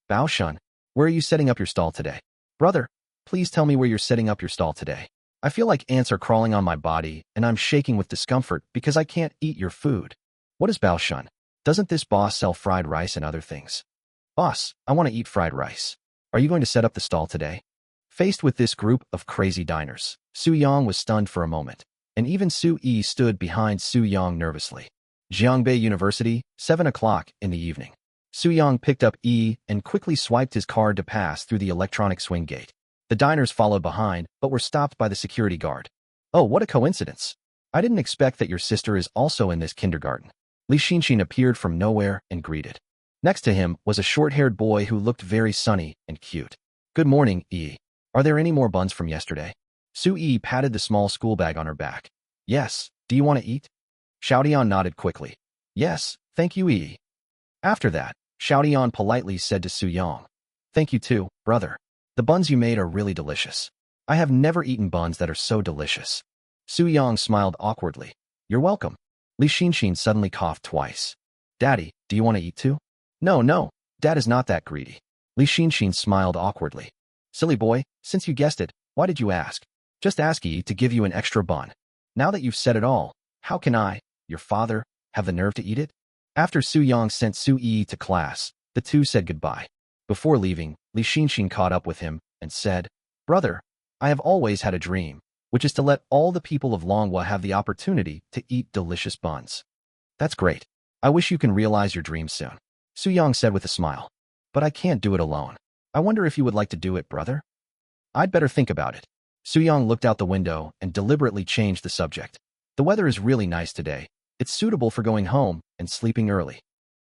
Bao Shun, where are you setting up your stall today? Brother, please tell me where you're setting up your stall today. I feel like ants are crawling on my body, and I'm shaking with discomfort because I can't eat your food. What is Bao Shun? Doesn't this boss sell fried rice and other things? Boss, I want to eat fried rice. Are you going to set up the stall today? Faced with this group of crazy diners, Su Yang was stunned for a moment, and even Su Yi stood behind Su Yang nervously. Jiangbei University, 7 o'clock in the evening. Su Yang picked up Yi and quickly swiped his card to pass through the electronic swing gate. The diners followed behind, but were stopped by the security guard. Oh, what a coincidence. I didn't expect that your sister is also in this kindergarten. Li Xinxin appeared from nowhere and greeted. Next to him was a short-haired boy who looked very sunny and cute. Good morning, Yi. Are there any more buns from yesterday? Su Yi patted the small school bag on her back. Yes, do you want to eat? Xiaodian nodded quickly. Yes, thank you, Yi. After that, Xiaodian politely said to Su Yang. Thank you too, brother. The buns you made are really delicious. I have never eaten buns that are so delicious. Su Yang smiled awkwardly. You're welcome. Li Xinxin suddenly coughed twice. Daddy, do you want to eat too? No, Dad is not that greedy. Li Xinxin smiled awkwardly. Silly boy, since you guessed it, why did you ask? Just ask Yi to give you an extra bun. Now that you've said it all, how can I, your father, have the nerve to eat it? After Su Yang sent Su Yi to class, the two said goodbye. Before leaving, Li Xinxin caught up with him and said, Brother, I have always had a dream, which is to let all the people of Longhua have the opportunity to eat delicious buns. That's great. I wish you can realize your dream soon. Su Yang said with a smile. But I can't do it alone. I wonder if you would like to do it, brother? I'd better think about it. Su Yang looked out the window and deliberately changed the subject. The weather is really nice today. It's suitable for going home and sleeping early.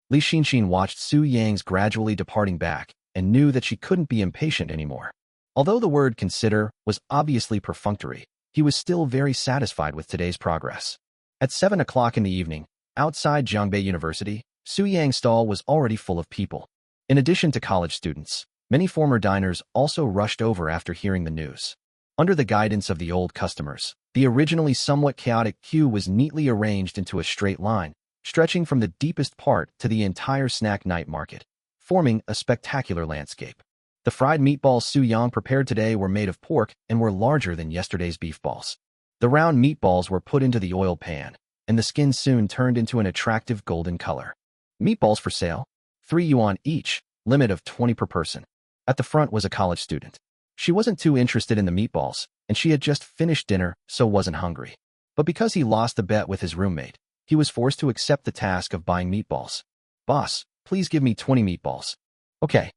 Li Xinxin watched Su Yang's gradually departing back and knew that she couldn't be impatient anymore. Although the word consider was obviously perfunctory, he was still very satisfied with today's progress. At 7 o'clock in the evening, outside Jiangbei University, Su Yang's stall was already full of people. In addition to college students, many former diners also rushed over after hearing the news. Under the guidance of the old customers, the originally somewhat chaotic queue was neatly arranged into a straight line, stretching from the deepest part to the entire snack night market, forming a spectacular landscape. The fried meatballs Su Yang prepared today were made of pork and were larger than yesterday's beef balls. The round meatballs were put into the oil pan, and the skin soon turned into an attractive golden color. Meatballs for sale, 3 yuan each, limit of 20 per person. At the front was a college student. She wasn't too interested in the meatballs, and she had just finished dinner, so wasn't hungry. But because he lost the bet with his roommate, he was forced to accept the task of buying meatballs. Boss, please give me 20 meatballs. Okay.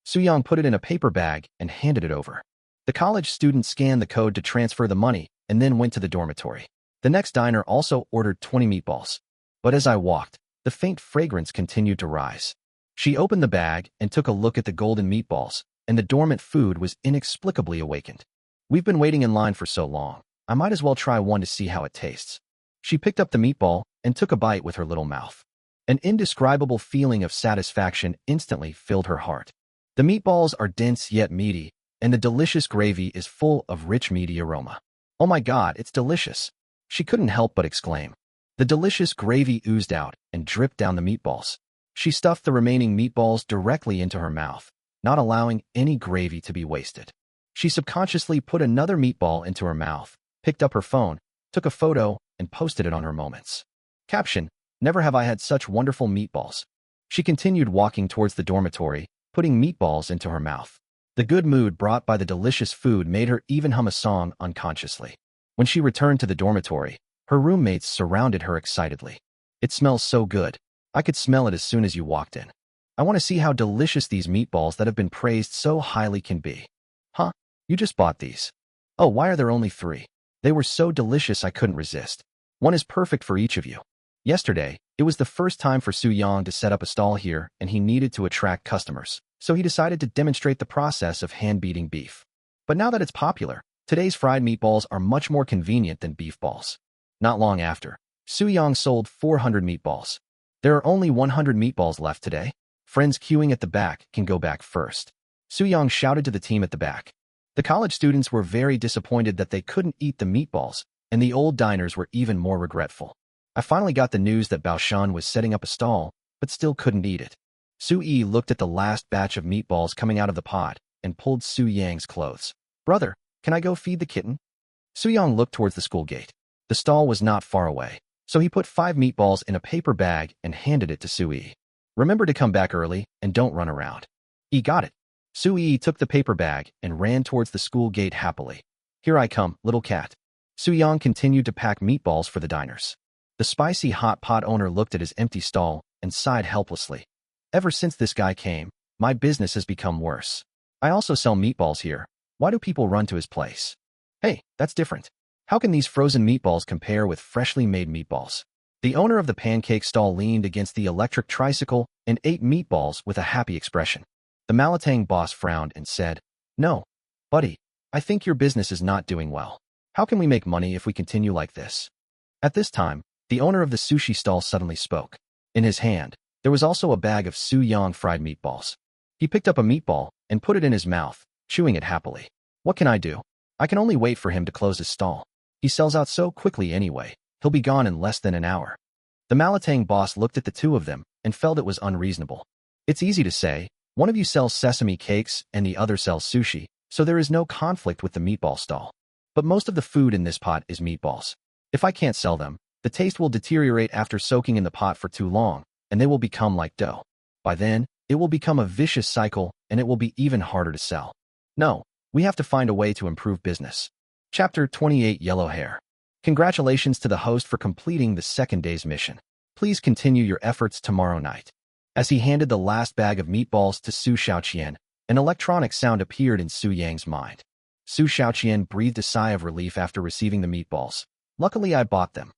Soo-young put it in a paper bag and handed it over. The college student scanned the code to transfer the money and then went to the dormitory. The next diner also ordered 20 meatballs. But as I walked, the faint fragrance continued to rise. She opened the bag and took a look at the golden meatballs, and the dormant food was inexplicably awakened. We've been waiting in line for so long. I might as well try one to see how it tastes. She picked up the meatball and took a bite with her little mouth. An indescribable feeling of satisfaction instantly filled her heart. The meatballs are dense yet meaty, and the delicious gravy is full of rich meaty aroma. Oh my God, it's delicious! She couldn't help but exclaim. The delicious gravy oozed out and dripped down the meatballs. She stuffed the remaining meatballs directly into her mouth, not allowing any gravy to be wasted. She subconsciously put another meatball into her mouth, picked up her phone, took a photo, and posted it on her Moments. Caption: Never have I had such wonderful meatballs. She continued walking towards the dormitory, putting meatballs into her mouth. The good mood brought by the delicious food made her even hum a song unconsciously. When she returned to the dormitory, her roommates surrounded her excitedly. It smells so good. I could smell it as soon as you walked in. I want to see how delicious these meatballs that have been praised so highly can be. Huh? You just bought these. Oh, why are there only 3? They were so delicious I couldn't resist. One is perfect for each of you. Yesterday, it was the first time for Soo-young to set up a stall here, and he needed to attract customers, so he decided to demonstrate the process of hand-beating beef. But now that it's popular, today's fried meatballs are much more convenient than beef balls. Not long after, Soo-young sold 400 meatballs. There are only 100 meatballs left today. Friends queuing at the back can go back first. Soo-young shouted to the team at the back. The college students were very disappointed that they couldn't eat the meatballs, and the old diners were even more regretful. I finally got the news that Bao-shan was setting up a stall, but still couldn't eat it. Soo-yi looked at the last batch of meatballs coming out of the pot and pulled Soo-yang's clothes. Brother, can I go feed the kitten? Soo-young looked towards the school gate. The stall was not far away, so he put 5 meatballs in a paper bag and handed it to Soo-yi. Remember to come back early and don't run around. He got it. Soo-yi took the paper bag and ran towards the school gate happily. Here I come, little cat. Soo-young continued to pack meatballs for the diners. The spicy hot pot owner looked at his empty stall and sighed helplessly. Ever since this guy came, my business has become worse. I also sell meatballs here. Why do people run to his place? Hey, that's different. How can these frozen meatballs compare with freshly made meatballs? The owner of the pancake stall leaned against the electric tricycle and ate meatballs with a happy expression. The Malatang boss frowned and said, No, buddy, I think your business is not doing well. How can we make money if we continue like this? At this time, the owner of the sushi stall suddenly spoke. In his hand, there was also a bag of Soo-young fried meatballs. He picked up a meatball and put it in his mouth, chewing it happily. What can I do? I can only wait for him to close his stall. He sells out so quickly anyway. He'll be gone in less than an hour. The Malatang boss looked at the two of them and felt it was unreasonable. It's easy to say, one of you sells sesame cakes and the other sells sushi, so there is no conflict with the meatball stall. But most of the food in this pot is meatballs. If I can't sell them, the taste will deteriorate after soaking in the pot for too long, and they will become like dough. By then, it will become a vicious cycle, and it will be even harder to sell. No, we have to find a way to improve business. Chapter 28 Yellow Hair. Congratulations to the host for completing the second day's mission. Please continue your efforts tomorrow night. As he handed the last bag of meatballs to Su Xiaoqian, an electronic sound appeared in Su Yang's mind. Su Xiaoqian breathed a sigh of relief after receiving the meatballs. Luckily I bought them.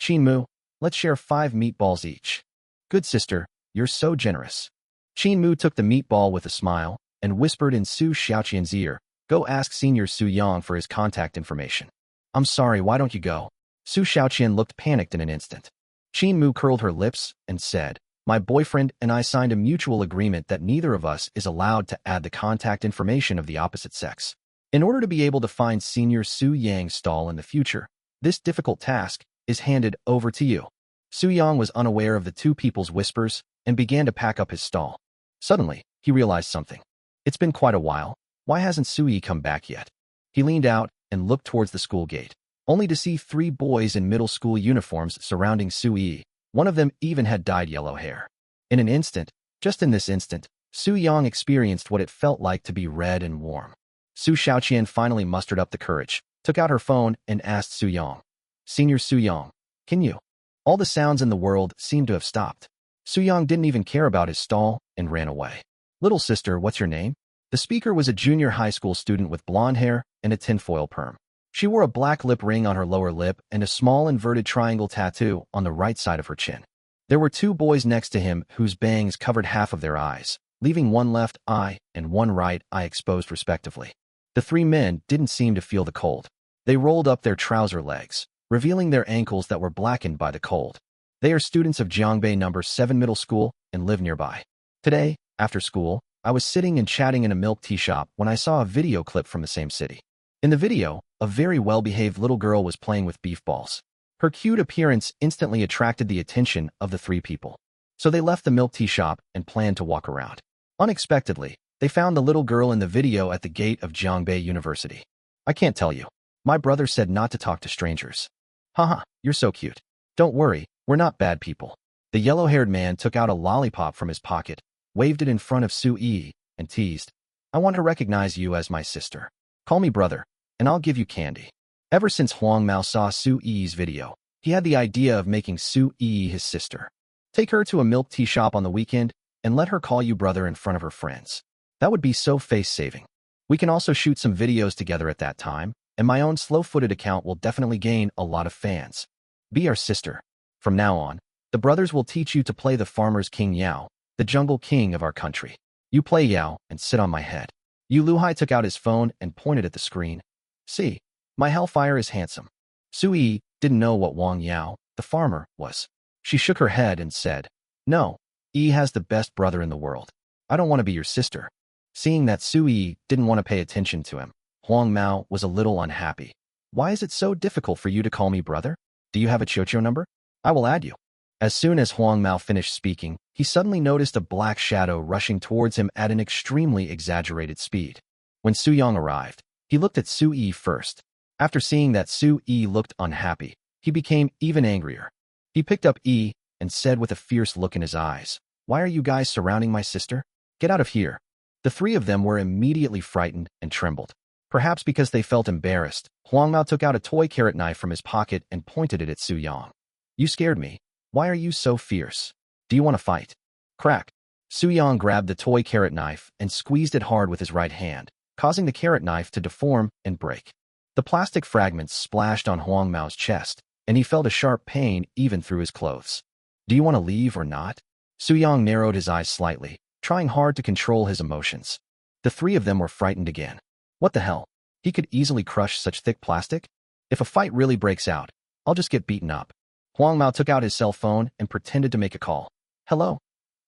Qinmu, let's share 5 meatballs each. Good sister, you're so generous. Qinmu took the meatball with a smile and whispered in Su Xiaoqian's ear, Go ask Senior Su Yang for his contact information. I'm sorry, why don't you go? Su Xiaoqian looked panicked in an instant. Qinmu curled her lips and said, My boyfriend and I signed a mutual agreement that neither of us is allowed to add the contact information of the opposite sex. In order to be able to find Senior Su Yang's stall in the future, this difficult task is handed over to you. Su Yang was unaware of the two people's whispers and began to pack up his stall. Suddenly, he realized something. It's been quite a while. Why hasn't Sui come back yet? He leaned out and looked towards the school gate. only to see 3 boys in middle school uniforms surrounding Su-yi. One of them even had dyed yellow hair. In an instant, just in this instant, Su-young experienced what it felt like to be red and warm. Su Xiaoqian finally mustered up the courage, took out her phone, and asked Su-young, "Senior Su-young, can you?" All the sounds in the world seemed to have stopped. Su-young didn't even care about his stall and ran away. "Little sister, what's your name?" The speaker was a junior high school student with blonde hair and a tinfoil perm. She wore a black lip ring on her lower lip and a small inverted triangle tattoo on the right side of her chin. There were 2 boys next to him whose bangs covered half of their eyes, leaving one left eye and one right eye exposed respectively. The 3 men didn't seem to feel the cold. They rolled up their trouser legs, revealing their ankles that were blackened by the cold. They are students of Jiangbei No. 7 Middle School and live nearby. Today, after school, I was sitting and chatting in a milk tea shop when I saw a video clip from the same city. In the video, a very well-behaved little girl was playing with beef balls. Her cute appearance instantly attracted the attention of the 3 people. So they left the milk tea shop and planned to walk around. Unexpectedly, they found the little girl in the video at the gate of Jiangbei University. "I can't tell you. My brother said not to talk to strangers." "Haha, you're so cute. Don't worry, we're not bad people." The yellow-haired man took out a lollipop from his pocket, waved it in front of Su-yi, and teased, "I want to recognize you as my sister. Call me brother, and I'll give you candy." Ever since Huang Mao saw Su-yi's video, he had the idea of making Su-yi his sister. Take her to a milk tea shop on the weekend and let her call you brother in front of her friends. That would be so face-saving. We can also shoot some videos together at that time, and my own slow-footed account will definitely gain a lot of fans. Be our sister. From now on, the brothers will teach you to play the farmer's king Yao, the jungle king of our country. You play Yao and sit on my head. Yu Luhai took out his phone and pointed at the screen. "See, my hellfire is handsome." Su-yi didn't know what Wang Yao, the farmer, was. She shook her head and said, "No, Yi has the best brother in the world. I don't want to be your sister." Seeing that Su-yi didn't want to pay attention to him, Huang Mao was a little unhappy. "Why is it so difficult for you to call me brother? Do you have a Chocho number? I will add you." As soon as Huang Mao finished speaking, he suddenly noticed a black shadow rushing towards him at an extremely exaggerated speed. When Su-young arrived, he looked at Su-yi first. After seeing that Su-yi looked unhappy, he became even angrier. He picked up Yi and said with a fierce look in his eyes, "Why are you guys surrounding my sister? Get out of here." The 3 of them were immediately frightened and trembled. Perhaps because they felt embarrassed, Huang Mao took out a toy carrot knife from his pocket and pointed it at Su-young. "You scared me. Why are you so fierce? Do you want to fight?" Crack! Su-young grabbed the toy carrot knife and squeezed it hard with his right hand, causing the carrot knife to deform and break. The plastic fragments splashed on Huang Mao's chest, and he felt a sharp pain even through his clothes. "Do you want to leave or not?" Su-young narrowed his eyes slightly, trying hard to control his emotions. The 3 of them were frightened again. What the hell? He could easily crush such thick plastic? If a fight really breaks out, I'll just get beaten up. Huang Mao took out his cell phone and pretended to make a call. "Hello?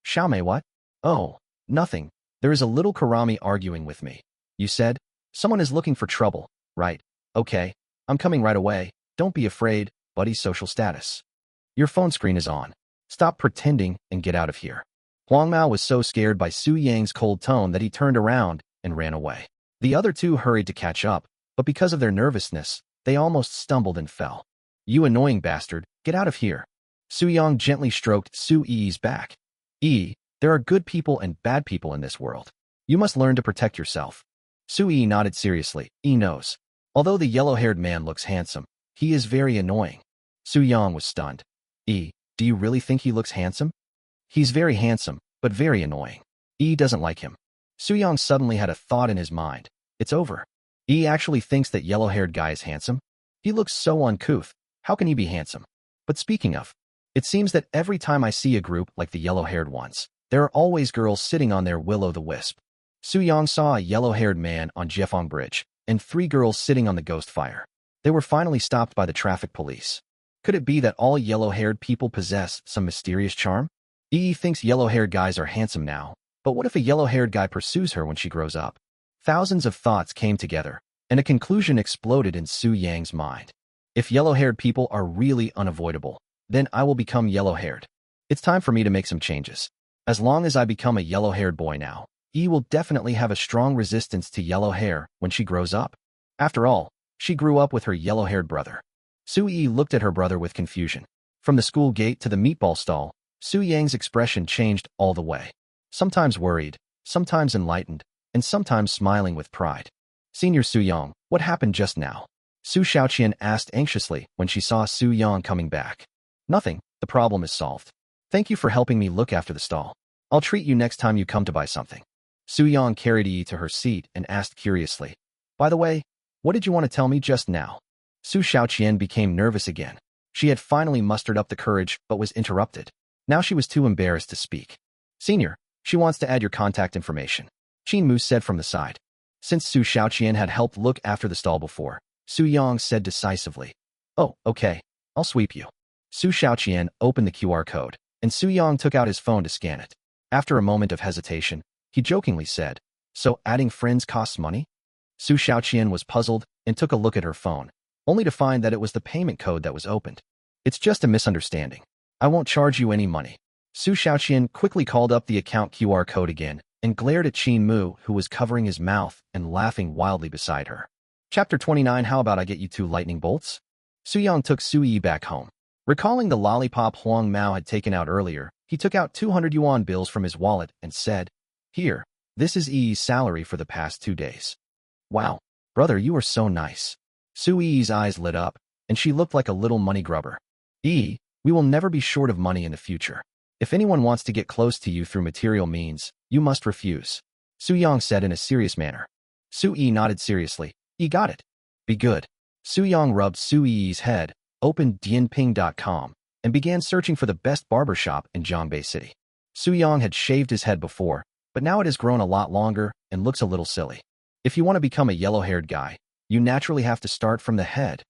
Xiaomei, what?" "Oh, nothing. There is a little Karami arguing with me." "You said? Someone is looking for trouble, right? Okay, I'm coming right away. Don't be afraid, buddy. Social status. Your phone screen is on. Stop pretending and get out of here." Huang Mao was so scared by Su-yang's cold tone that he turned around and ran away. The other 2 hurried to catch up, but because of their nervousness, they almost stumbled and fell. "You annoying bastard, get out of here." Su-young gently stroked Su-yi's back. "Yi, there are good people and bad people in this world. You must learn to protect yourself." Su-yi nodded seriously. Yi knows. Although the yellow-haired man looks handsome, he is very annoying. Su-young was stunned. "Yi, do you really think he looks handsome?" "He's very handsome, but very annoying. Yi doesn't like him." Su-young suddenly had a thought in his mind. It's over. Yi actually thinks that yellow-haired guy is handsome? He looks so uncouth. How can he be handsome? But speaking of, it seems that every time I see a group like the yellow-haired ones, there are always girls sitting on their will-o'-the-wisp. Su-young saw a yellow-haired man on Jiefeng Bridge and 3 girls sitting on the ghost fire. They were finally stopped by the traffic police. Could it be that all yellow-haired people possess some mysterious charm? Yi thinks yellow-haired guys are handsome now, but what if a yellow-haired guy pursues her when she grows up? Thousands of thoughts came together, and a conclusion exploded in Su-yang's mind. If yellow-haired people are really unavoidable, then I will become yellow-haired. It's time for me to make some changes. As long as I become a yellow-haired boy now, Yi will definitely have a strong resistance to yellow hair when she grows up. After all, she grew up with her yellow-haired brother. Su-yi looked at her brother with confusion. From the school gate to the meatball stall, Su-yang's expression changed all the way. Sometimes worried, sometimes enlightened, and sometimes smiling with pride. Senior Su-young, what happened just now? Su Xiaoqian asked anxiously when she saw Su-young coming back. Nothing, the problem is solved. Thank you for helping me look after the stall. I'll treat you next time you come to buy something. Su-young carried Yi to her seat and asked curiously, by the way, what did you want to tell me just now? Su Xiaoqian became nervous again. She had finally mustered up the courage but was interrupted. Now she was too embarrassed to speak. Senior, she wants to add your contact information. Qin Mu said from the side. Since Su Xiaoqian had helped look after the stall before, Su-young said decisively. Oh, okay, I'll sweep you. Su Xiaoqian opened the QR code, and Su-young took out his phone to scan it. After a moment of hesitation, he jokingly said, so adding friends costs money? Su Xiaoqian was puzzled and took a look at her phone, only to find that it was the payment code that was opened. It's just a misunderstanding. I won't charge you any money. Su Xiaoqian quickly called up the account QR code again and glared at Qin Mu, who was covering his mouth and laughing wildly beside her. Chapter 29. How about I get you 2 lightning bolts? Su-young took Su-yi back home. Recalling the lollipop Huang Mao had taken out earlier, he took out 200 yuan bills from his wallet and said, Here, this is Yi's salary for the past 2 days. Wow, brother, you are so nice. Su-yi's eyes lit up, and she looked like a little money grubber. Yi, we will never be short of money in the future. If anyone wants to get close to you through material means, you must refuse. Su-young said in a serious manner. Su-yi nodded seriously. Yi got it. Be good. Su-young rubbed Su-yi's head, opened dianping.com, and began searching for the best barber shop in Zhongbei City. Su-young had shaved his head before, but now it has grown a lot longer and looks a little silly. If you want to become a yellow-haired guy, you naturally have to start from the head.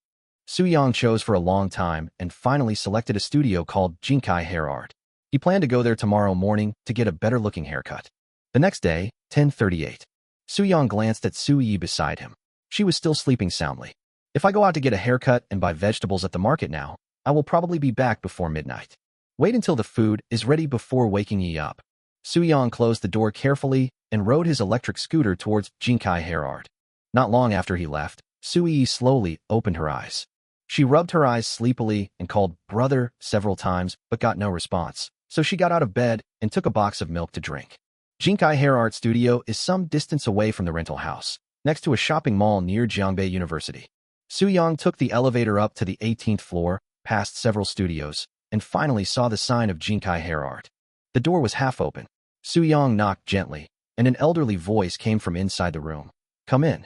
Su-young chose for a long time and finally selected a studio called Jinkai Hair Art. He planned to go there tomorrow morning to get a better-looking haircut. The next day, 10:38. Su-young glanced at Su-yi beside him. She was still sleeping soundly. If I go out to get a haircut and buy vegetables at the market now, I will probably be back before midnight. Wait until the food is ready before waking Yi up. Su-young closed the door carefully and rode his electric scooter towards Jinkai Hair Art. Not long after he left, Su-yi slowly opened her eyes. She rubbed her eyes sleepily and called brother several times but got no response, so she got out of bed and took a box of milk to drink. Jinkai Hair Art Studio is some distance away from the rental house, next to a shopping mall near Jiangbei University. Su-young took the elevator up to the 18th floor, past several studios, and finally saw the sign of Jinkai Hair Art. The door was half open. Su-young knocked gently, and an elderly voice came from inside the room. Come in.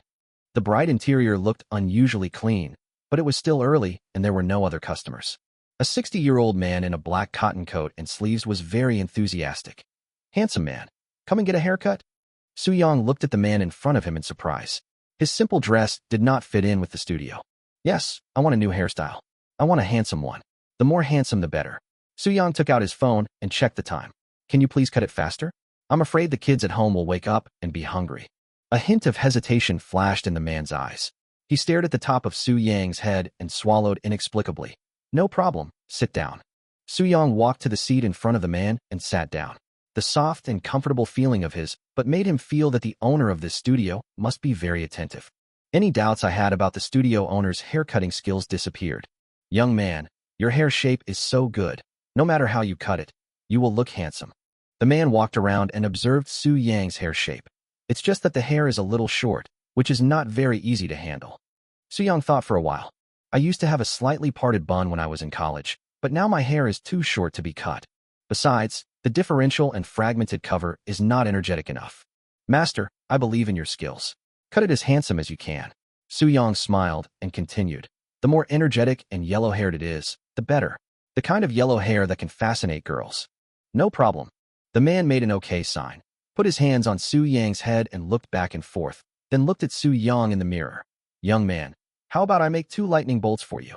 The bright interior looked unusually clean, but it was still early and there were no other customers. A 60-year-old man in a black cotton coat and sleeves was very enthusiastic. Handsome man, come and get a haircut? Su-young looked at the man in front of him in surprise. His simple dress did not fit in with the studio. Yes, I want a new hairstyle. I want a handsome one. The more handsome the better. Su-young took out his phone and checked the time. Can you please cut it faster? I'm afraid the kids at home will wake up and be hungry. A hint of hesitation flashed in the man's eyes. He stared at the top of Su-young's head and swallowed inexplicably. No problem, sit down. Su-young walked to the seat in front of the man and sat down. The soft and comfortable feeling of his but made him feel that the owner of this studio must be very attentive. Any doubts I had about the studio owner's haircutting skills disappeared. Young man, your hair shape is so good. No matter how you cut it, you will look handsome. The man walked around and observed Su-young's hair shape. It's just that the hair is a little short, which is not very easy to handle. Su-young thought for a while. I used to have a slightly parted bun when I was in college, but now my hair is too short to be cut. Besides, the differential and fragmented cover is not energetic enough. Master, I believe in your skills. Cut it as handsome as you can. Su-young smiled and continued. The more energetic and yellow-haired it is, the better. The kind of yellow hair that can fascinate girls. No problem. The man made an okay sign, put his hands on Su-young's head and looked back and forth, then looked at Su-young in the mirror. Young man, how about I make 2 lightning bolts for you?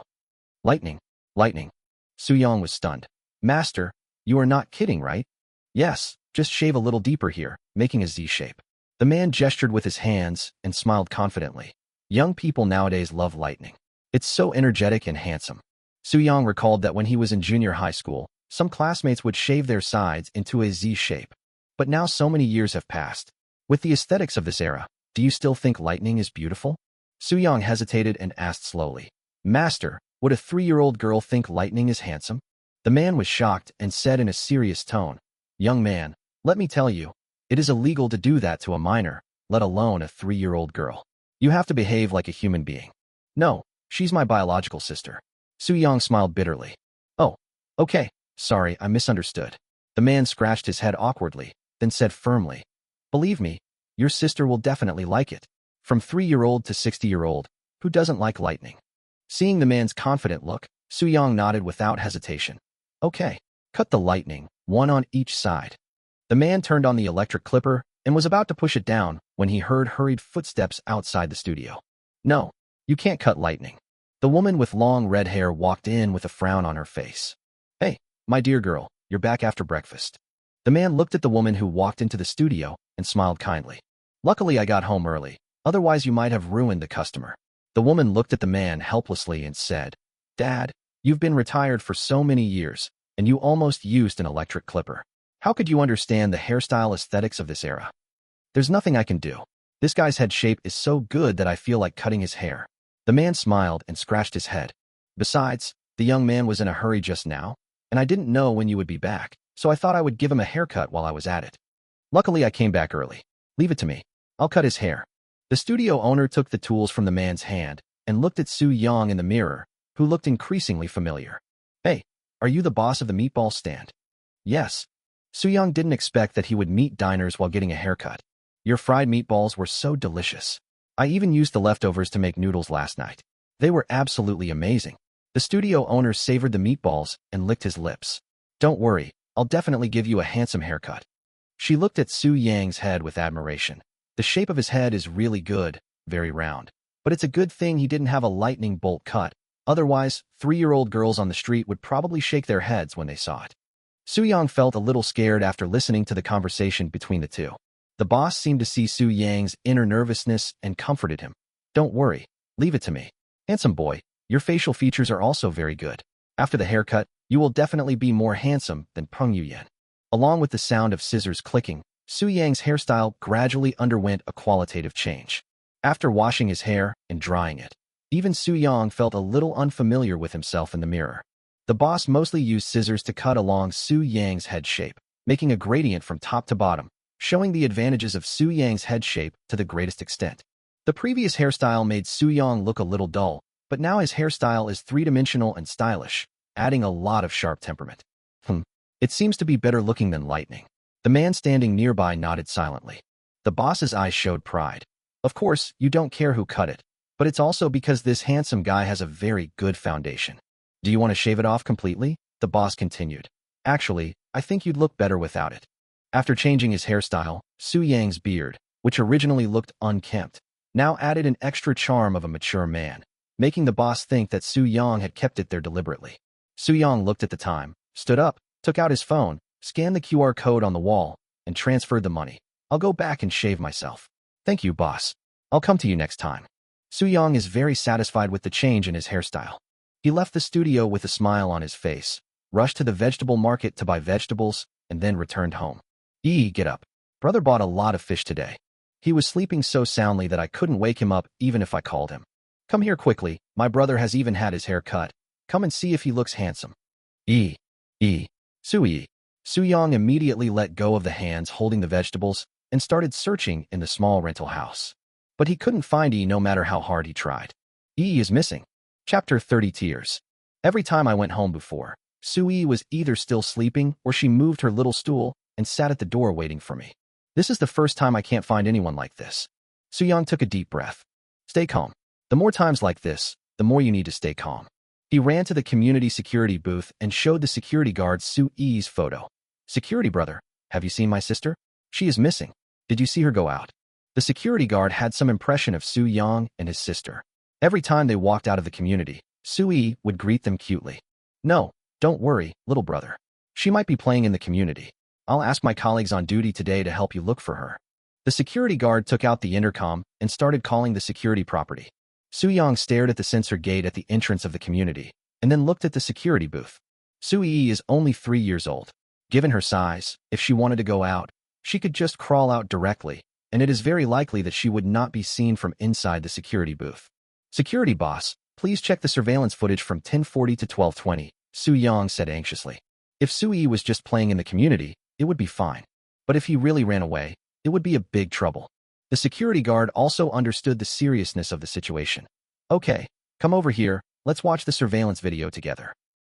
Lightning. Lightning. Su-young was stunned. Master, you are not kidding, right? Yes, just shave a little deeper here, making a Z shape. The man gestured with his hands and smiled confidently. Young people nowadays love lightning. It's so energetic and handsome. Su-young recalled that when he was in junior high school, some classmates would shave their sides into a Z shape. But now so many years have passed. With the aesthetics of this era, do you still think lightning is beautiful? Su-young hesitated and asked slowly. Master, Would a 3-year-old girl think lightning is handsome? The man was shocked and said in a serious tone, "Young man, let me tell you, it is illegal to do that to a minor, let alone a 3-year-old girl. You have to behave like a human being." "No, she's my biological sister." Su-young smiled bitterly. "Oh, okay, sorry, I misunderstood." The man scratched his head awkwardly, then said firmly, "Believe me, your sister will definitely like it. From 3-year-old to 60-year-old, who doesn't like lightning?" Seeing the man's confident look, Su-young nodded without hesitation. "Okay, cut the lightning, one on each side." The man turned on the electric clipper and was about to push it down when he heard hurried footsteps outside the studio. "No, you can't cut lightning." The woman with long red hair walked in with a frown on her face. "Hey, my dear girl, you're back after breakfast." The man looked at the woman who walked into the studio and smiled kindly. "Luckily I got home early, otherwise you might have ruined the customer." The woman looked at the man helplessly and said, "Dad, you've been retired for so many years, and you almost used an electric clipper. How could you understand the hairstyle aesthetics of this era?" "There's nothing I can do. This guy's head shape is so good that I feel like cutting his hair." The man smiled and scratched his head. "Besides, the young man was in a hurry just now, and I didn't know when you would be back, so I thought I would give him a haircut while I was at it. Luckily I came back early. Leave it to me. I'll cut his hair." The studio owner took the tools from the man's hand and looked at Su-young in the mirror, who looked increasingly familiar. "Hey, are you the boss of the meatball stand?" "Yes." Su-young didn't expect that he would meet diners while getting a haircut. "Your fried meatballs were so delicious. I even used the leftovers to make noodles last night. They were absolutely amazing." The studio owner savored the meatballs and licked his lips. "Don't worry, I'll definitely give you a handsome haircut." She looked at Su-young's head with admiration. The shape of his head is really good, very round. But it's a good thing he didn't have a lightning bolt cut. Otherwise, 3-year-old girls on the street would probably shake their heads when they saw it. Su-young felt a little scared after listening to the conversation between the two. The boss seemed to see Su-young's inner nervousness and comforted him. "Don't worry, leave it to me. Handsome boy, your facial features are also very good. After the haircut, you will definitely be more handsome than Peng Yuyan." Along with the sound of scissors clicking, Su-young's hairstyle gradually underwent a qualitative change. After washing his hair and drying it, even Su-young felt a little unfamiliar with himself in the mirror. The boss mostly used scissors to cut along Su-young's head shape, making a gradient from top to bottom, showing the advantages of Su-young's head shape to the greatest extent. The previous hairstyle made Su-young look a little dull, but now his hairstyle is three-dimensional and stylish, adding a lot of sharp temperament. It seems to be better looking than lightning." The man standing nearby nodded silently. The boss's eyes showed pride. "Of course, you don't care who cut it, but it's also because this handsome guy has a very good foundation. Do you want to shave it off completely?" the boss continued. "Actually, I think you'd look better without it." After changing his hairstyle, Su-young's beard, which originally looked unkempt, now added an extra charm of a mature man, making the boss think that Su-young had kept it there deliberately. Su-young looked at the time, stood up, took out his phone, scanned the QR code on the wall, and transferred the money. "I'll go back and shave myself." "Thank you, boss. I'll come to you next time." Su-young is very satisfied with the change in his hairstyle. He left the studio with a smile on his face, rushed to the vegetable market to buy vegetables, and then returned home. Get up. Brother bought a lot of fish today. He was sleeping so soundly that I couldn't wake him up even if I called him. Come here quickly, my brother has even had his hair cut. Come and see if he looks handsome." Sui. Su-young immediately let go of the hands holding the vegetables and started searching in the small rental house. But he couldn't find no matter how hard he tried. Is missing. Chapter 30 Tears. Every time I went home before, Sui was either still sleeping or she moved her little stool and sat at the door waiting for me. This is the first time I can't find anyone like this. Su-young took a deep breath. Stay calm. The more times like this, the more you need to stay calm. He ran to the community security booth and showed the security guard Sui-'s photo. "Security brother, have you seen my sister? She is missing. Did you see her go out?" The security guard had some impression of Su-young and his sister. Every time they walked out of the community, Sui would greet them cutely. "No, don't worry, little brother. She might be playing in the community. I'll ask my colleagues on duty today to help you look for her." The security guard took out the intercom and started calling the security property. Su-young stared at the sensor gate at the entrance of the community, and then looked at the security booth. Sui is only 3 years old. Given her size, if she wanted to go out, she could just crawl out directly, and it is very likely that she would not be seen from inside the security booth. "Security boss, Please check the surveillance footage from 10:40 to 12:20, Su Yang said anxiously. If Sui was just playing in the community, it would be fine. But if he really ran away, it would be a big trouble. The security guard also understood the seriousness of the situation. Okay, come over here, let's watch the surveillance video together.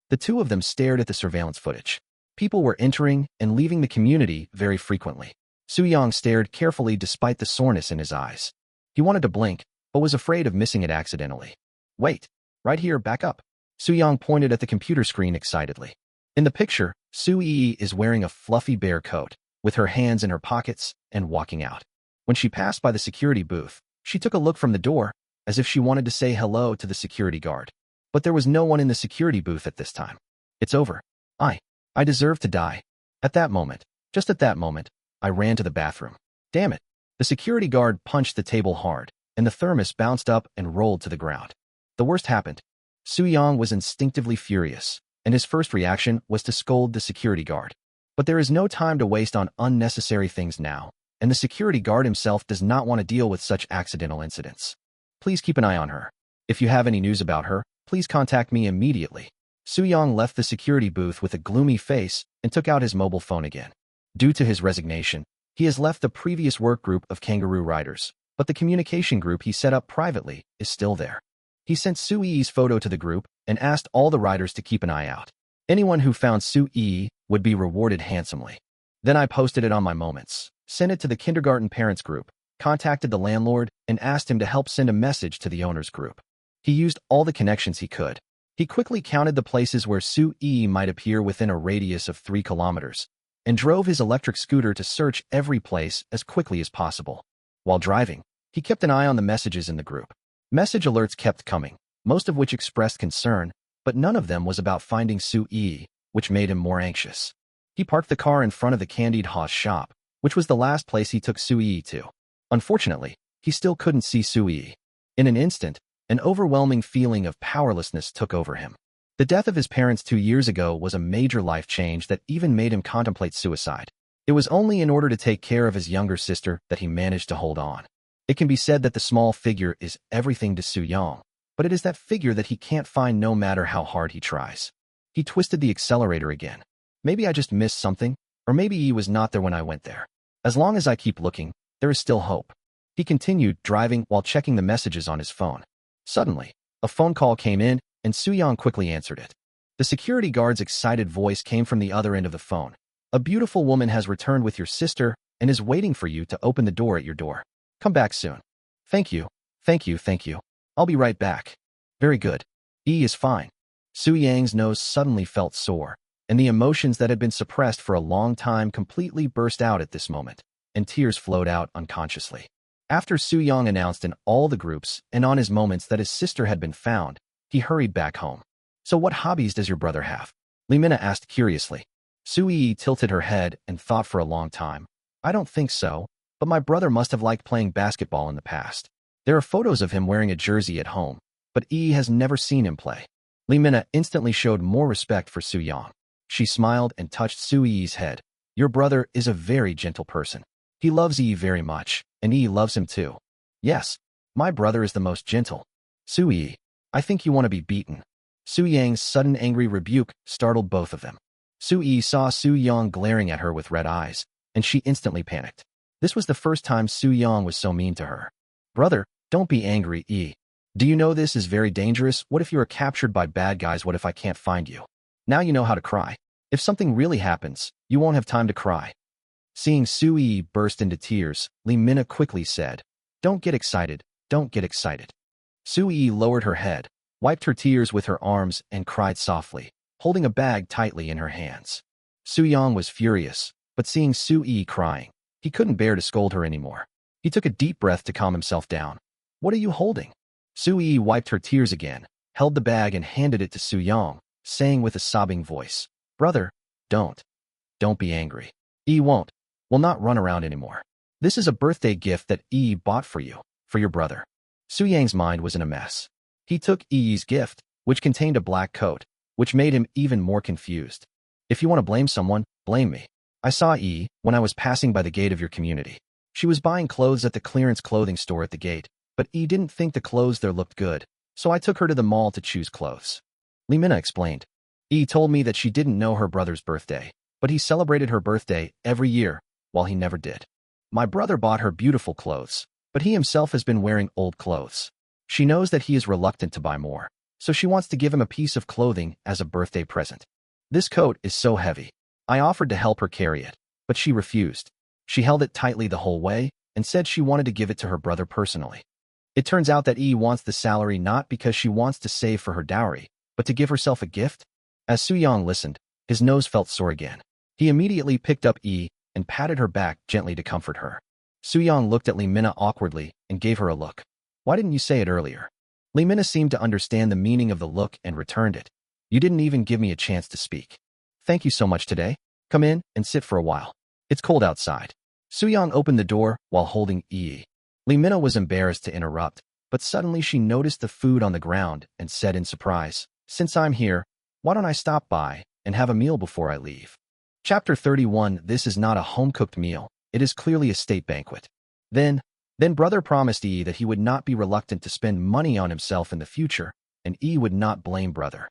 The two of them stared at the surveillance footage. People were entering and leaving the community very frequently. Su Yang stared carefully despite the soreness in his eyes. He wanted to blink, but was afraid of missing it accidentally. Wait, right here, back up. Su Yang pointed at the computer screen excitedly. In the picture, Su Yi is wearing a fluffy bear coat, with her hands in her pockets, and walking out. When she passed by the security booth, she took a look from the door, as if she wanted to say hello to the security guard. But there was no one in the security booth at this time. It's over. I deserve to die. At that moment, just at that moment, I ran to the bathroom. Damn it. The security guard punched the table hard, and the thermos bounced up and rolled to the ground. The worst happened. Su Yang was instinctively furious, and his first reaction was to scold the security guard. But there is no time to waste on unnecessary things now, and the security guard himself does not want to deal with such accidental incidents. Please keep an eye on her. If you have any news about her, please contact me immediately. Su Yang left the security booth with a gloomy face and took out his mobile phone again. Due to his resignation, he has left the previous work group of kangaroo riders, but the communication group he set up privately is still there. He sent Su Yi's photo to the group and asked all the riders to keep an eye out. Anyone who found Su Yi would be rewarded handsomely. Then I posted it on my moments, sent it to the kindergarten parents group, contacted the landlord, and asked him to help send a message to the owners group. He used all the connections he could. He quickly counted the places where Su Yi might appear within a radius of 3 kilometers, and drove his electric scooter to search every place as quickly as possible. While driving, he kept an eye on the messages in the group. Message alerts kept coming, most of which expressed concern, but none of them was about finding Su Yi, which made him more anxious. He parked the car in front of the Candied Haas shop, which was the last place he took Su Yi to. Unfortunately, he still couldn't see Su Yi. In an instant, an overwhelming feeling of powerlessness took over him. The death of his parents 2 years ago was a major life change that even made him contemplate suicide. It was only in order to take care of his younger sister that he managed to hold on. It can be said that the small figure is everything to Su Yang, but it is that figure that he can't find no matter how hard he tries. He twisted the accelerator again. Maybe I just missed something, or maybe he was not there when I went there. As long as I keep looking, there is still hope. He continued driving while checking the messages on his phone. Suddenly, a phone call came in, and Su Yang quickly answered it. The security guard's excited voice came from the other end of the phone. A beautiful woman has returned with your sister and is waiting for you to open the door at your door. Come back soon. Thank you. I'll be right back. Very good. E is fine. Su Yang's nose suddenly felt sore, and the emotions that had been suppressed for a long time completely burst out at this moment, and tears flowed out unconsciously. After Su Yang announced in all the groups and on his moments that his sister had been found, he hurried back home. So what hobbies does your brother have? Li Mina asked curiously. Su Yi tilted her head and thought for a long time. I don't think so, but my brother must have liked playing basketball in the past. There are photos of him wearing a jersey at home, but Yi has never seen him play. Li Mina instantly showed more respect for Su Yang. She smiled and touched Su Yi's head. Your brother is a very gentle person. He loves Yi very much, and Yi loves him too. Yes, my brother is the most gentle. Su Yi, I think you want to be beaten. Su Yang's sudden angry rebuke startled both of them. Su Yi saw Su Yang glaring at her with red eyes, and she instantly panicked. This was the first time Su Yang was so mean to her. Brother, don't be angry, Yi. Do you know this is very dangerous? What if you are captured by bad guys? What if I can't find you? Now you know how to cry. If something really happens, you won't have time to cry. Seeing Su Yi burst into tears, Li Mina quickly said, Don't get excited. Su Yi lowered her head, wiped her tears with her arms, and cried softly, holding a bag tightly in her hands. Su Yang was furious, but seeing Su Yi crying, he couldn't bear to scold her anymore. He took a deep breath to calm himself down. What are you holding? Su Yi wiped her tears again, held the bag and handed it to Su Yang, saying with a sobbing voice, Brother, don't be angry. Yi will not run around anymore. This is a birthday gift that Yi bought for you, for your brother. Su Yang's mind was in a mess. He took Yi's gift, which contained a black coat, which made him even more confused. If you want to blame someone, blame me. I saw Yi when I was passing by the gate of your community. She was buying clothes at the clearance clothing store at the gate, but Yi didn't think the clothes there looked good, so I took her to the mall to choose clothes. Lee Mina explained. Yi told me that she didn't know her brother's birthday, but he celebrated her birthday every year, while he never did. My brother bought her beautiful clothes, but he himself has been wearing old clothes. She knows that he is reluctant to buy more, so she wants to give him a piece of clothing as a birthday present. This coat is so heavy. I offered to help her carry it, but she refused. She held it tightly the whole way and said she wanted to give it to her brother personally. It turns out that Yi wants the salary not because she wants to save for her dowry, but to give herself a gift. As Soo-young listened, his nose felt sore again. He immediately picked up Yi and patted her back gently to comfort her. Soo-young looked at Lee Mina awkwardly and gave her a look. Why didn't you say it earlier? Lee Mina seemed to understand the meaning of the look and returned it. You didn't even give me a chance to speak. Thank you so much today. Come in and sit for a while. It's cold outside. Soo-young opened the door while holding Yi. Lee Mina was embarrassed to interrupt, but suddenly she noticed the food on the ground and said in surprise, Since I'm here, why don't I stop by and have a meal before I leave? Chapter 31. This is not a home-cooked meal. It is clearly a state banquet. Then brother promised Yi that he would not be reluctant to spend money on himself in the future, and Yi would not blame brother.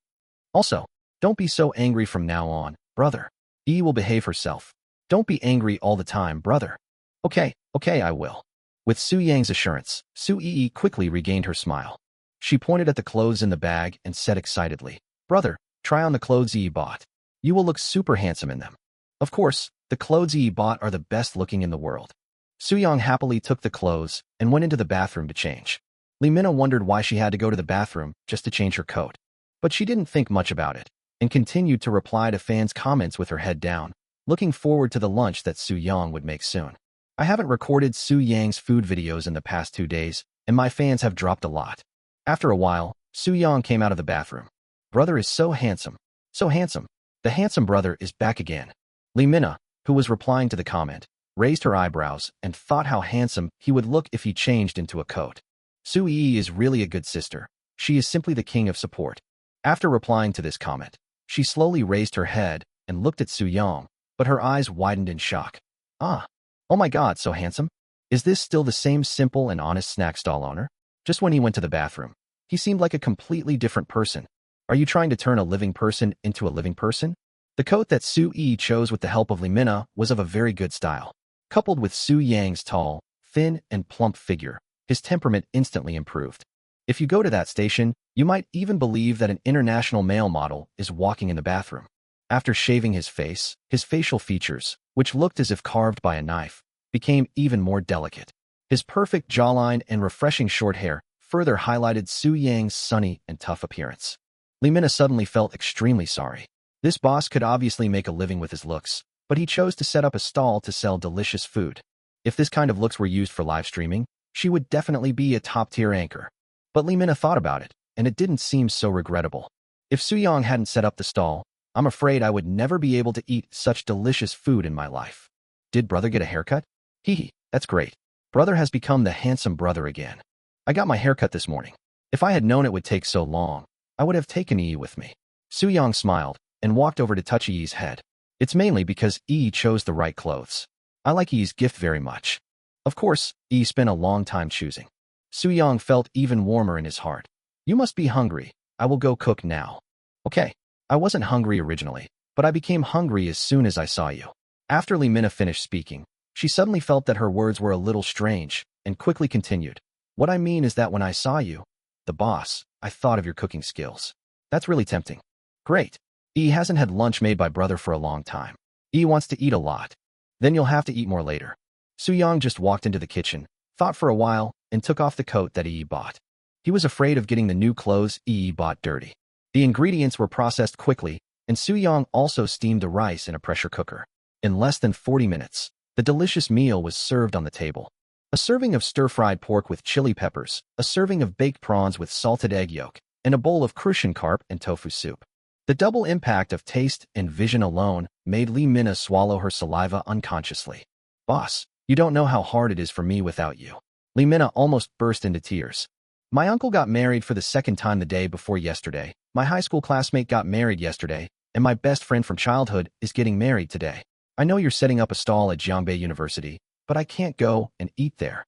Also, don't be so angry from now on, brother. Yi will behave herself. Don't be angry all the time, brother. Okay, I will. With Soo-young's assurance, Soo-yi quickly regained her smile. She pointed at the clothes in the bag and said excitedly, Brother, try on the clothes Yi bought. You will look super handsome in them. Of course, the clothes Yi bought are the best looking in the world. Soo-young happily took the clothes and went into the bathroom to change. Lee Mina wondered why she had to go to the bathroom just to change her coat. But she didn't think much about it, and continued to reply to fans' comments with her head down, looking forward to the lunch that Soo-young would make soon. I haven't recorded Soo-young's food videos in the past 2 days, and my fans have dropped a lot. After a while, Soo-young came out of the bathroom. Brother is so handsome. So handsome. The handsome brother is back again. Lee Mina, who was replying to the comment, raised her eyebrows and thought how handsome he would look if he changed into a coat. Soo-yi is really a good sister. She is simply the king of support. After replying to this comment, she slowly raised her head and looked at Soo-young, but her eyes widened in shock. Ah. Oh my god, so handsome. Is this still the same simple and honest snack stall owner? Just when he went to the bathroom, he seemed like a completely different person. Are you trying to turn a living person into a living person? The coat that Soo-yi chose with the help of Lee Mina was of a very good style. Coupled with Soo-young's tall, thin, and plump figure, his temperament instantly improved. If you go to that station, you might even believe that an international male model is walking in the bathroom. After shaving his face, his facial features, which looked as if carved by a knife, became even more delicate. His perfect jawline and refreshing short hair further highlighted Soo-young's sunny and tough appearance. Lee Mina suddenly felt extremely sorry. This boss could obviously make a living with his looks, but he chose to set up a stall to sell delicious food. If this kind of looks were used for live streaming, she would definitely be a top-tier anchor. But Lee Mina thought about it, and it didn't seem so regrettable. If Soo-young hadn't set up the stall, I'm afraid I would never be able to eat such delicious food in my life. Did brother get a haircut? Hee, that's great. Brother has become the handsome brother again. I got my haircut this morning. If I had known it would take so long, I would have taken Yi with me. Soo-young smiled and walked over to touch Yi's head. It's mainly because Yi chose the right clothes. I like Yi's gift very much. Of course, Yi spent a long time choosing. Soo-young felt even warmer in his heart. You must be hungry. I will go cook now. Okay. I wasn't hungry originally, but I became hungry as soon as I saw you. After Lee Mina finished speaking, she suddenly felt that her words were a little strange and quickly continued. What I mean is that when I saw you, the boss, I thought of your cooking skills. That's really tempting. Great. Yi hasn't had lunch made by brother for a long time. Yi wants to eat a lot. Then you'll have to eat more later. Soo-young just walked into the kitchen, thought for a while, and took off the coat that Yi bought. He was afraid of getting the new clothes Yi bought dirty. The ingredients were processed quickly, and Soo-young also steamed the rice in a pressure cooker. In less than 40 minutes, the delicious meal was served on the table. A serving of stir-fried pork with chili peppers, a serving of baked prawns with salted egg yolk, and a bowl of crucian carp and tofu soup. The double impact of taste and vision alone made Lee Mina swallow her saliva unconsciously. Boss, you don't know how hard it is for me without you. Lee Mina almost burst into tears. My uncle got married for the second time the day before yesterday. My high school classmate got married yesterday, and my best friend from childhood is getting married today. I know you're setting up a stall at Jiangbei University, but I can't go and eat there.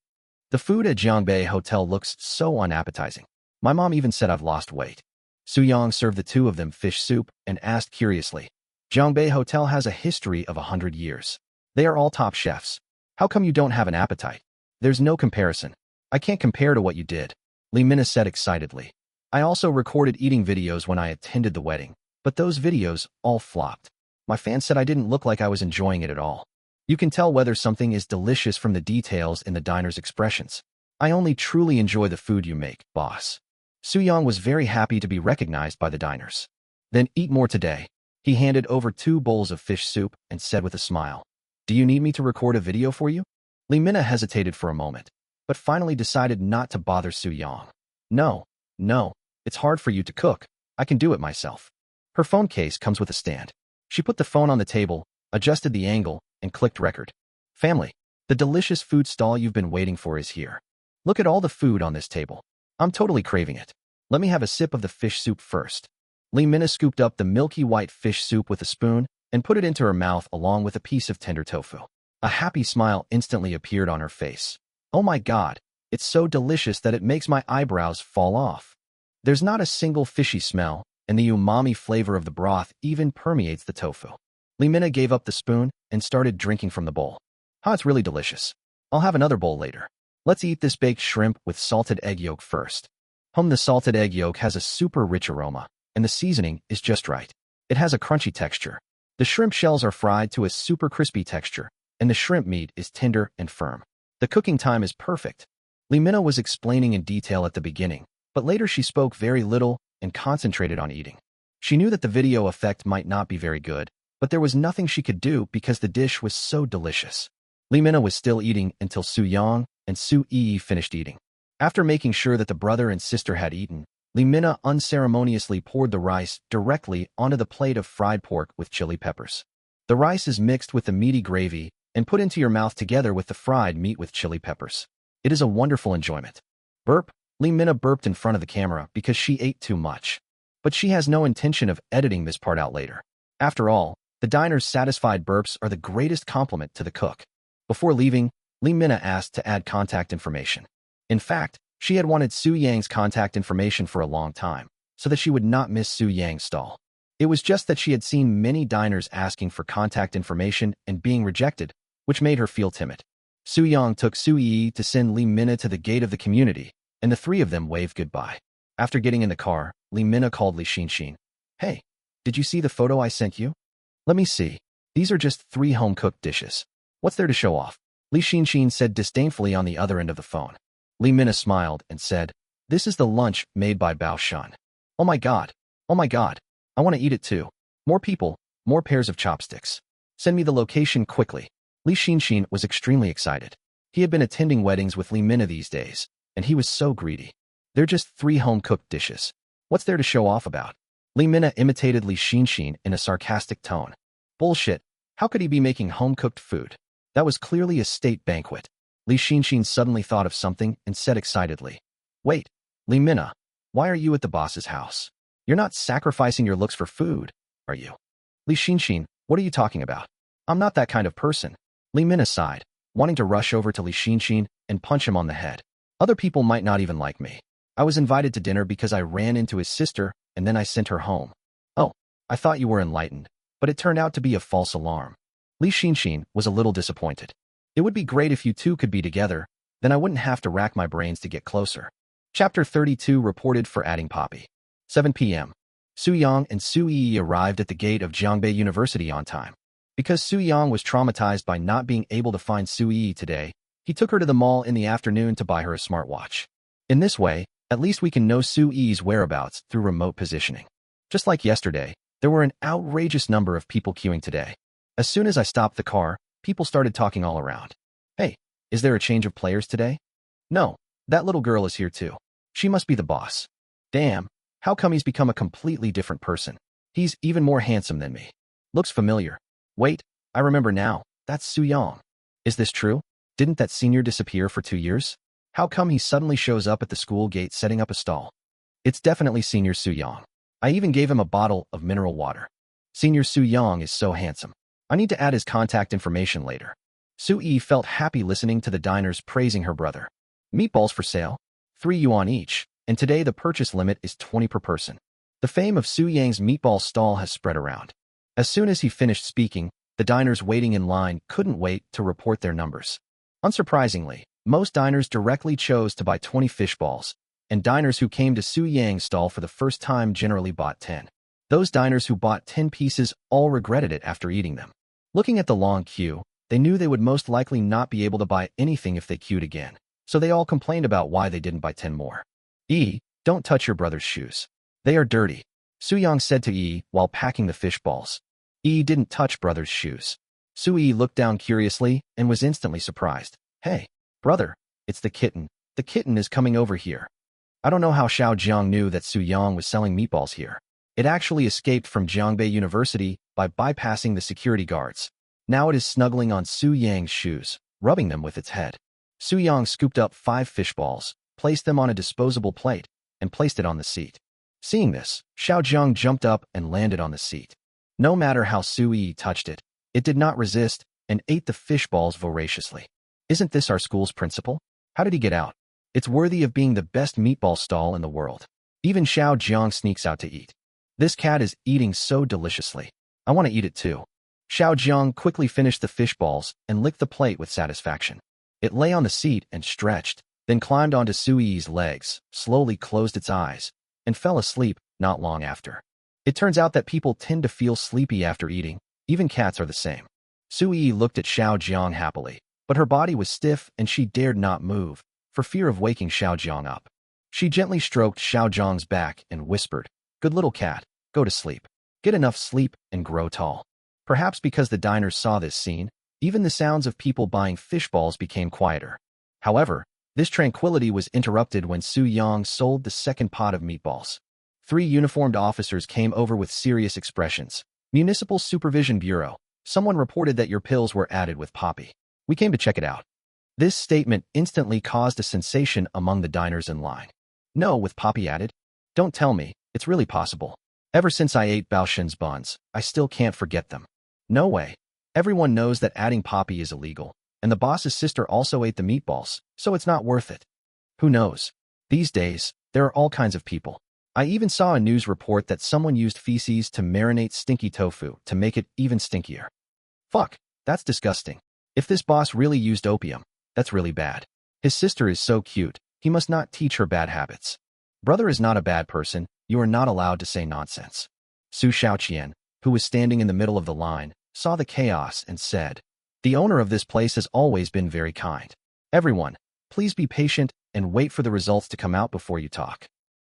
The food at Jiangbei Hotel looks so unappetizing. My mom even said I've lost weight. Su-young served the two of them fish soup and asked curiously, Jiangbei Hotel has a history of 100 years. They are all top chefs. How come you don't have an appetite? There's no comparison. I can't compare to what you did, Lee Mina said excitedly. I also recorded eating videos when I attended the wedding, but those videos all flopped. My fans said I didn't look like I was enjoying it at all. You can tell whether something is delicious from the details in the diner's expressions. I only truly enjoy the food you make, boss. Su-young was very happy to be recognized by the diners. Then eat more today. He handed over 2 bowls of fish soup and said with a smile, Do you need me to record a video for you? Lee Mina hesitated for a moment, but finally decided not to bother Su-young. No, it's hard for you to cook. I can do it myself. Her phone case comes with a stand. She put the phone on the table, adjusted the angle, and clicked record. Family, the delicious food stall you've been waiting for is here. Look at all the food on this table. I'm totally craving it. Let me have a sip of the fish soup first. Lee Mina scooped up the milky white fish soup with a spoon and put it into her mouth along with a piece of tender tofu. A happy smile instantly appeared on her face. Oh my God, it's so delicious that it makes my eyebrows fall off. There's not a single fishy smell, and the umami flavor of the broth even permeates the tofu. Lee Mina gave up the spoon and started drinking from the bowl. It's really delicious. I'll have another bowl later. Let's eat this baked shrimp with salted egg yolk first. The salted egg yolk has a super rich aroma, and the seasoning is just right. It has a crunchy texture. The shrimp shells are fried to a super crispy texture, and the shrimp meat is tender and firm. The cooking time is perfect. Lee Mina was explaining in detail at the beginning, but later she spoke very little and concentrated on eating. She knew that the video effect might not be very good, but there was nothing she could do because the dish was so delicious. Lee Mina was still eating until Su-young and Su-yi finished eating. After making sure that the brother and sister had eaten, Lee Mina unceremoniously poured the rice directly onto the plate of fried pork with chili peppers. The rice is mixed with the meaty gravy and put into your mouth together with the fried meat with chili peppers. It is a wonderful enjoyment. Burp, Lee Mina burped in front of the camera because she ate too much. But she has no intention of editing this part out later. After all, the diner's satisfied burps are the greatest compliment to the cook. Before leaving, Lee Mina asked to add contact information. In fact, she had wanted Su-young's contact information for a long time, so that she would not miss Su-young's stall. It was just that she had seen many diners asking for contact information and being rejected, which made her feel timid. Su-young took Su-yi to send Lee Mina to the gate of the community, and the 3 of them waved goodbye. After getting in the car, Lee Mina called Lee Shinshin. Hey, did you see the photo I sent you? Let me see. These are just 3 home-cooked dishes. What's there to show off? Lee Shinshin said disdainfully on the other end of the phone. Lee Mina smiled and said, This is the lunch made by Bao Shun. Oh my God. I want to eat it too. More people, more pairs of chopsticks. Send me the location quickly. Lee Shinshin was extremely excited. He had been attending weddings with Lee Mina these days, and he was so greedy. They're just 3 home-cooked dishes. What's there to show off about? Lee Mina imitated Lee Shinshin in a sarcastic tone. Bullshit. How could he be making home-cooked food? That was clearly a state banquet. Lee Shinshin suddenly thought of something and said excitedly, Wait, Lee Mina, why are you at the boss's house? You're not sacrificing your looks for food, are you? Lee Shinshin, what are you talking about? I'm not that kind of person. Lee Mina sighed, wanting to rush over to Lee Shinshin and punch him on the head. Other people might not even like me. I was invited to dinner because I ran into his sister and then I sent her home. Oh, I thought you were enlightened, but it turned out to be a false alarm. Lee Shinshin was a little disappointed. It would be great if you two could be together, then I wouldn't have to rack my brains to get closer. Chapter 32 reported for adding Poppy. 7 p.m. Su-young and Su-yi arrived at the gate of Jiangbei University on time. Because Su-young was traumatized by not being able to find Su-yi today, he took her to the mall in the afternoon to buy her a smartwatch. In this way, at least we can know Su-yi's whereabouts through remote positioning. Just like yesterday, there were an outrageous number of people queuing today. As soon as I stopped the car, people started talking all around. Hey, is there a change of players today? No, that little girl is here too. She must be the boss. Damn, how come he's become a completely different person? He's even more handsome than me. Looks familiar. Wait, I remember now. That's Su-young. Is this true? Didn't that senior disappear for 2 years? How come he suddenly shows up at the school gate setting up a stall? It's definitely Senior Su-young. I even gave him a bottle of mineral water. Senior Su-young is so handsome. I need to add his contact information later. Su-yi felt happy listening to the diners praising her brother. Meatballs for sale, 3 yuan each, and today the purchase limit is 20 per person. The fame of Su Yang's meatball stall has spread around. As soon as he finished speaking, the diners waiting in line couldn't wait to report their numbers. Unsurprisingly, most diners directly chose to buy 20 fish balls, and diners who came to Su Yang's stall for the first time generally bought 10. Those diners who bought 10 pieces all regretted it after eating them. Looking at the long queue, they knew they would most likely not be able to buy anything if they queued again, so they all complained about why they didn't buy 10 more. Don't touch your brother's shoes. They are dirty, Su Yang said to while packing the fish balls. Didn't touch brother's shoes. Su looked down curiously and was instantly surprised. Hey, brother, it's the kitten. The kitten is coming over here. I don't know how Xiao Jiang knew that Su Yang was selling meatballs here. It actually escaped from Jiangbei University by bypassing the security guards. Now it is snuggling on Su Yang's shoes, rubbing them with its head. Su Yang scooped up 5 fish balls, placed them on a disposable plate, and placed it on the seat. Seeing this, Xiao Jiang jumped up and landed on the seat. No matter how Su touched it, it did not resist and ate the fish balls voraciously. Isn't this our school's principal? How did he get out? It's worthy of being the best meatball stall in the world. Even Xiao Jiang sneaks out to eat. This cat is eating so deliciously. I want to eat it too. Xiao Jiang quickly finished the fish balls and licked the plate with satisfaction. It lay on the seat and stretched, then climbed onto Sui's legs, slowly closed its eyes, and fell asleep not long after. It turns out that people tend to feel sleepy after eating. Even cats are the same. Sui looked at Xiao Jiang happily, but her body was stiff and she dared not move, for fear of waking Xiao Jiang up. She gently stroked Xiao Jiang's back and whispered, "Good little cat, go to sleep. Get enough sleep and grow tall." Perhaps because the diners saw this scene, even the sounds of people buying fish balls became quieter. However, this tranquility was interrupted when Su Yang sold the second pot of meatballs. 3 uniformed officers came over with serious expressions. "Municipal Supervision Bureau, someone reported that your pills were added with poppy. We came to check it out." This statement instantly caused a sensation among the diners in line. "No, with poppy added? Don't tell me, it's really possible. Ever since I ate Baoshen's buns, I still can't forget them. No way. Everyone knows that adding poppy is illegal, and the boss's sister also ate the meatballs, so it's not worth it." Who knows? These days, there are all kinds of people. I even saw a news report that someone used feces to marinate stinky tofu to make it even stinkier. Fuck, that's disgusting. If this boss really used opium, that's really bad. His sister is so cute, he must not teach her bad habits. Brother is not a bad person, you are not allowed to say nonsense. Su Xiaoqian, who was standing in the middle of the line, saw the chaos and said, "The owner of this place has always been very kind. Everyone, please be patient and wait for the results to come out before you talk."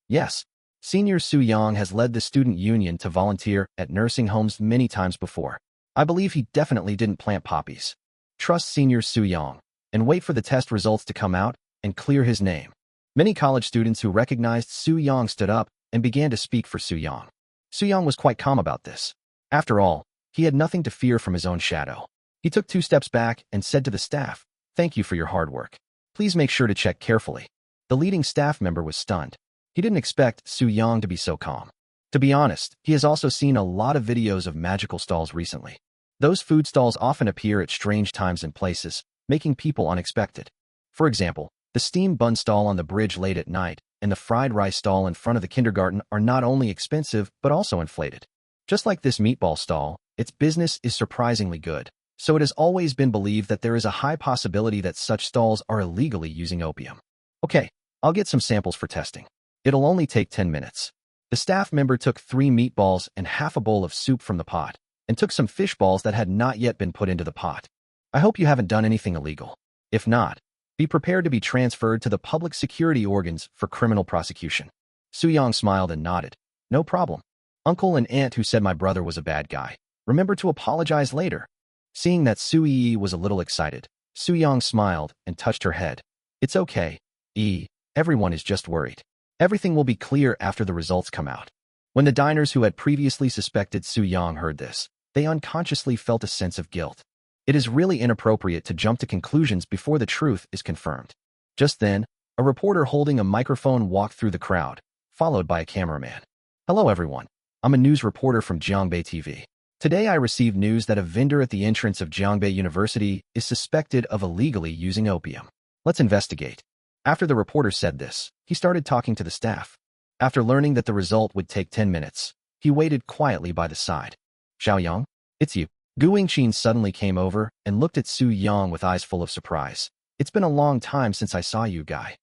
Yes, Senior Su Yang has led the student union to volunteer at nursing homes many times before. I believe he definitely didn't plant poppies. Trust Senior Su Yang, and wait for the test results to come out and clear his name. Many college students who recognized Su Yang stood up and began to speak for Su Yang. Su Yang was quite calm about this. After all, he had nothing to fear from his own shadow. He took 2 steps back and said to the staff, "Thank you for your hard work. Please make sure to check carefully." The leading staff member was stunned. He didn't expect Su Yang to be so calm. To be honest, he has also seen a lot of videos of magical stalls recently. Those food stalls often appear at strange times and places, making people unexpected. For example, the steam bun stall on the bridge late at night and the fried rice stall in front of the kindergarten are not only expensive but also inflated. Just like this meatball stall, its business is surprisingly good, so it has always been believed that there is a high possibility that such stalls are illegally using opium. Okay, I'll get some samples for testing. It'll only take 10 minutes. The staff member took 3 meatballs and half a bowl of soup from the pot, and took some fish balls that had not yet been put into the pot. I hope you haven't done anything illegal. If not, be prepared to be transferred to the public security organs for criminal prosecution. Su Yang smiled and nodded. No problem. Uncle and aunt who said my brother was a bad guy. Remember to apologize later. Seeing that Su Yi was a little excited, Su Yang smiled and touched her head. It's okay, everyone is just worried. Everything will be clear after the results come out. When the diners who had previously suspected Su Yang heard this, they unconsciously felt a sense of guilt. It is really inappropriate to jump to conclusions before the truth is confirmed. Just then, a reporter holding a microphone walked through the crowd, followed by a cameraman. "Hello everyone, I'm a news reporter from Jiangbei TV. Today I received news that a vendor at the entrance of Jiangbei University is suspected of illegally using opium. Let's investigate." After the reporter said this, He started talking to the staff. After learning that the result would take 10 minutes, he waited quietly by the side. Xiaoyang, it's you. Gu Yingqin suddenly came over and looked at Su Yang with eyes full of surprise. It's been a long time since I saw you, guy.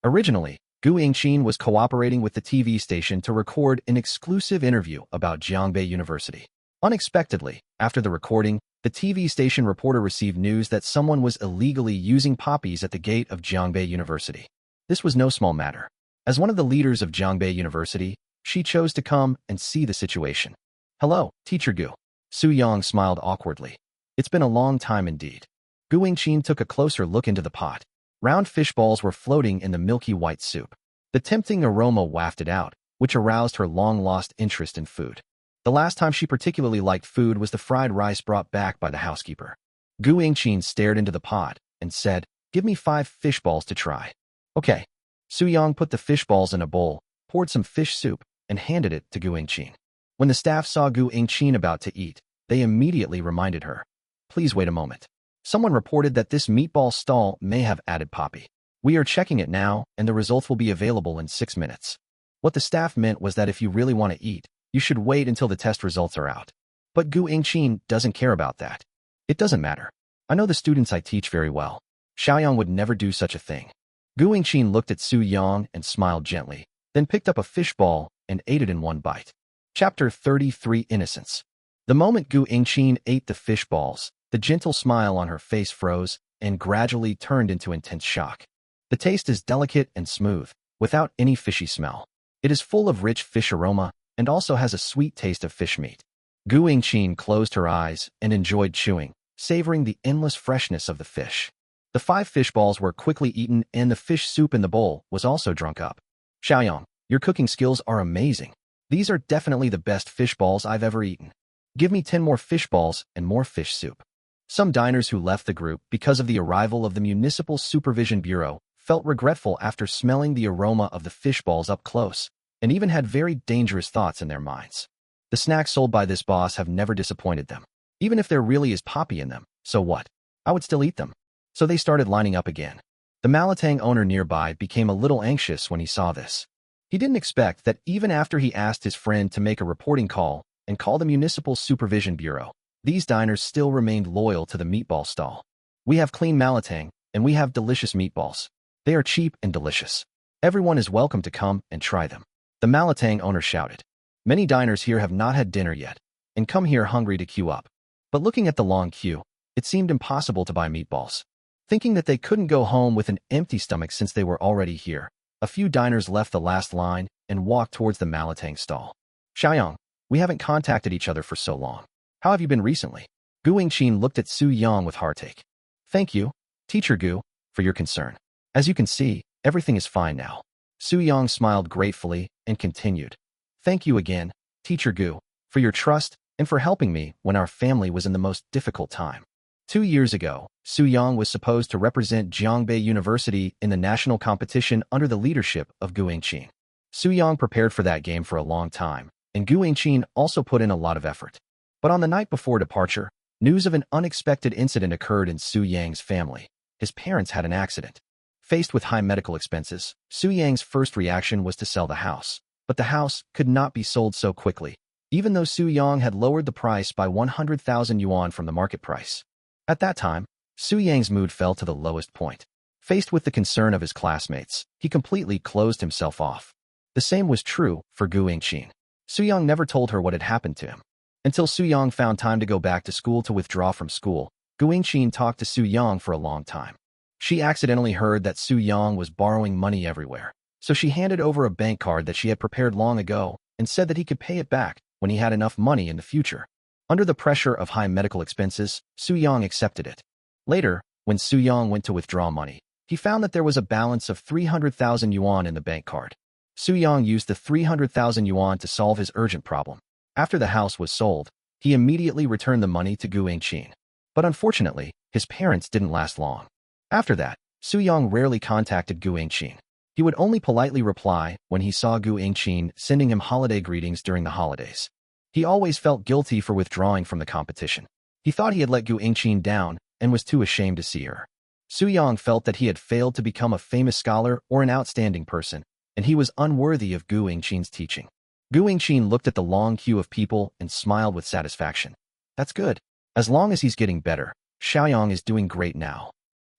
Originally, Gu Yingqin was cooperating with the TV station to record an exclusive interview about Jiangbei University. Unexpectedly, after the recording, the TV station reporter received news that someone was illegally using poppies at the gate of Jiangbei University. This was no small matter. As one of the leaders of Jiangbei University, she chose to come and see the situation. Hello, Teacher Gu. Su Yang smiled awkwardly. It's been a long time indeed. Gu Yingqin took a closer look into the pot. Round fish balls were floating in the milky white soup. The tempting aroma wafted out, which aroused her long-lost interest in food. The last time she particularly liked food was the fried rice brought back by the housekeeper. Gu Yingqin stared into the pot and said, "Give me 5 fish balls to try." Okay. Su Yang put the fish balls in a bowl, poured some fish soup, and handed it to Gu Yingqin. When the staff saw Gu Yingqin about to eat, they immediately reminded her. Please wait a moment. Someone reported that this meatball stall may have added poppy. We are checking it now, and the results will be available in 6 minutes. What the staff meant was that if you really want to eat, you should wait until the test results are out. But Gu Yingqin doesn't care about that. It doesn't matter. I know the students I teach very well. Xiaoyang would never do such a thing. Gu Yingqin looked at Su Yang and smiled gently, then picked up a fish ball and ate it in one bite. Chapter 33 Innocence. The moment Gu Yingqin ate the fish balls, the gentle smile on her face froze and gradually turned into intense shock. The taste is delicate and smooth, without any fishy smell. It is full of rich fish aroma and also has a sweet taste of fish meat. Gu Yingqin closed her eyes and enjoyed chewing, savoring the endless freshness of the fish. The 5 fish balls were quickly eaten and the fish soup in the bowl was also drunk up. Xiaoyang, your cooking skills are amazing. These are definitely the best fish balls I've ever eaten. Give me 10 more fish balls and more fish soup. Some diners who left the group because of the arrival of the Municipal Supervision Bureau felt regretful after smelling the aroma of the fish balls up close, and even had very dangerous thoughts in their minds. The snacks sold by this boss have never disappointed them. Even if there really is poppy in them, so what? I would still eat them. So they started lining up again. The Malatang owner nearby became a little anxious when he saw this. He didn't expect that even after he asked his friend to make a reporting call and call the Municipal Supervision Bureau, these diners still remained loyal to the meatball stall. We have clean Malatang, and we have delicious meatballs. They are cheap and delicious. Everyone is welcome to come and try them. The Malatang owner shouted. Many diners here have not had dinner yet, and come here hungry to queue up. But looking at the long queue, it seemed impossible to buy meatballs. Thinking that they couldn't go home with an empty stomach since they were already here, a few diners left the last line and walked towards the Malatang stall. Xiaoyang, we haven't contacted each other for so long. How have you been recently? Gu Yingqin looked at Su Yang with heartache. Thank you, Teacher Gu, for your concern. As you can see, everything is fine now. Su Yang smiled gratefully and continued. Thank you again, Teacher Gu, for your trust and for helping me when our family was in the most difficult time. 2 years ago, Su Yang was supposed to represent Jiangbei University in the national competition under the leadership of Gu Yingqin. Su Yang prepared for that game for a long time, and Gu Yingqin also put in a lot of effort. But on the night before departure, news of an unexpected incident occurred in Su Yang's family. His parents had an accident. Faced with high medical expenses, Su Yang's first reaction was to sell the house. But the house could not be sold so quickly, even though Su Yang had lowered the price by 100,000 yuan from the market price. At that time, Su Yang's mood fell to the lowest point. Faced with the concern of his classmates, he completely closed himself off. The same was true for Gu Yingqin. Su Yang never told her what had happened to him. Until Su Yang found time to go back to school to withdraw from school, Gu Yingqin talked to Su Yang for a long time. She accidentally heard that Su Yang was borrowing money everywhere, so she handed over a bank card that she had prepared long ago and said that he could pay it back when he had enough money in the future. Under the pressure of high medical expenses, Su Yang accepted it. Later, when Su Yang went to withdraw money, he found that there was a balance of 300,000 yuan in the bank card. Su Yang used the 300,000 yuan to solve his urgent problem. After the house was sold, he immediately returned the money to Gu Yingqin. But unfortunately, his parents didn't last long. After that, Su Yang rarely contacted Gu Yingqin. He would only politely reply when he saw Gu Yingqin sending him holiday greetings during the holidays. He always felt guilty for withdrawing from the competition. He thought he had let Gu Yingqin down and was too ashamed to see her. Su Yang felt that he had failed to become a famous scholar or an outstanding person and he was unworthy of Gu Yingqin's teaching. Gu Yingqin looked at the long queue of people and smiled with satisfaction. That's good. As long as he's getting better, Xiaoyang is doing great now.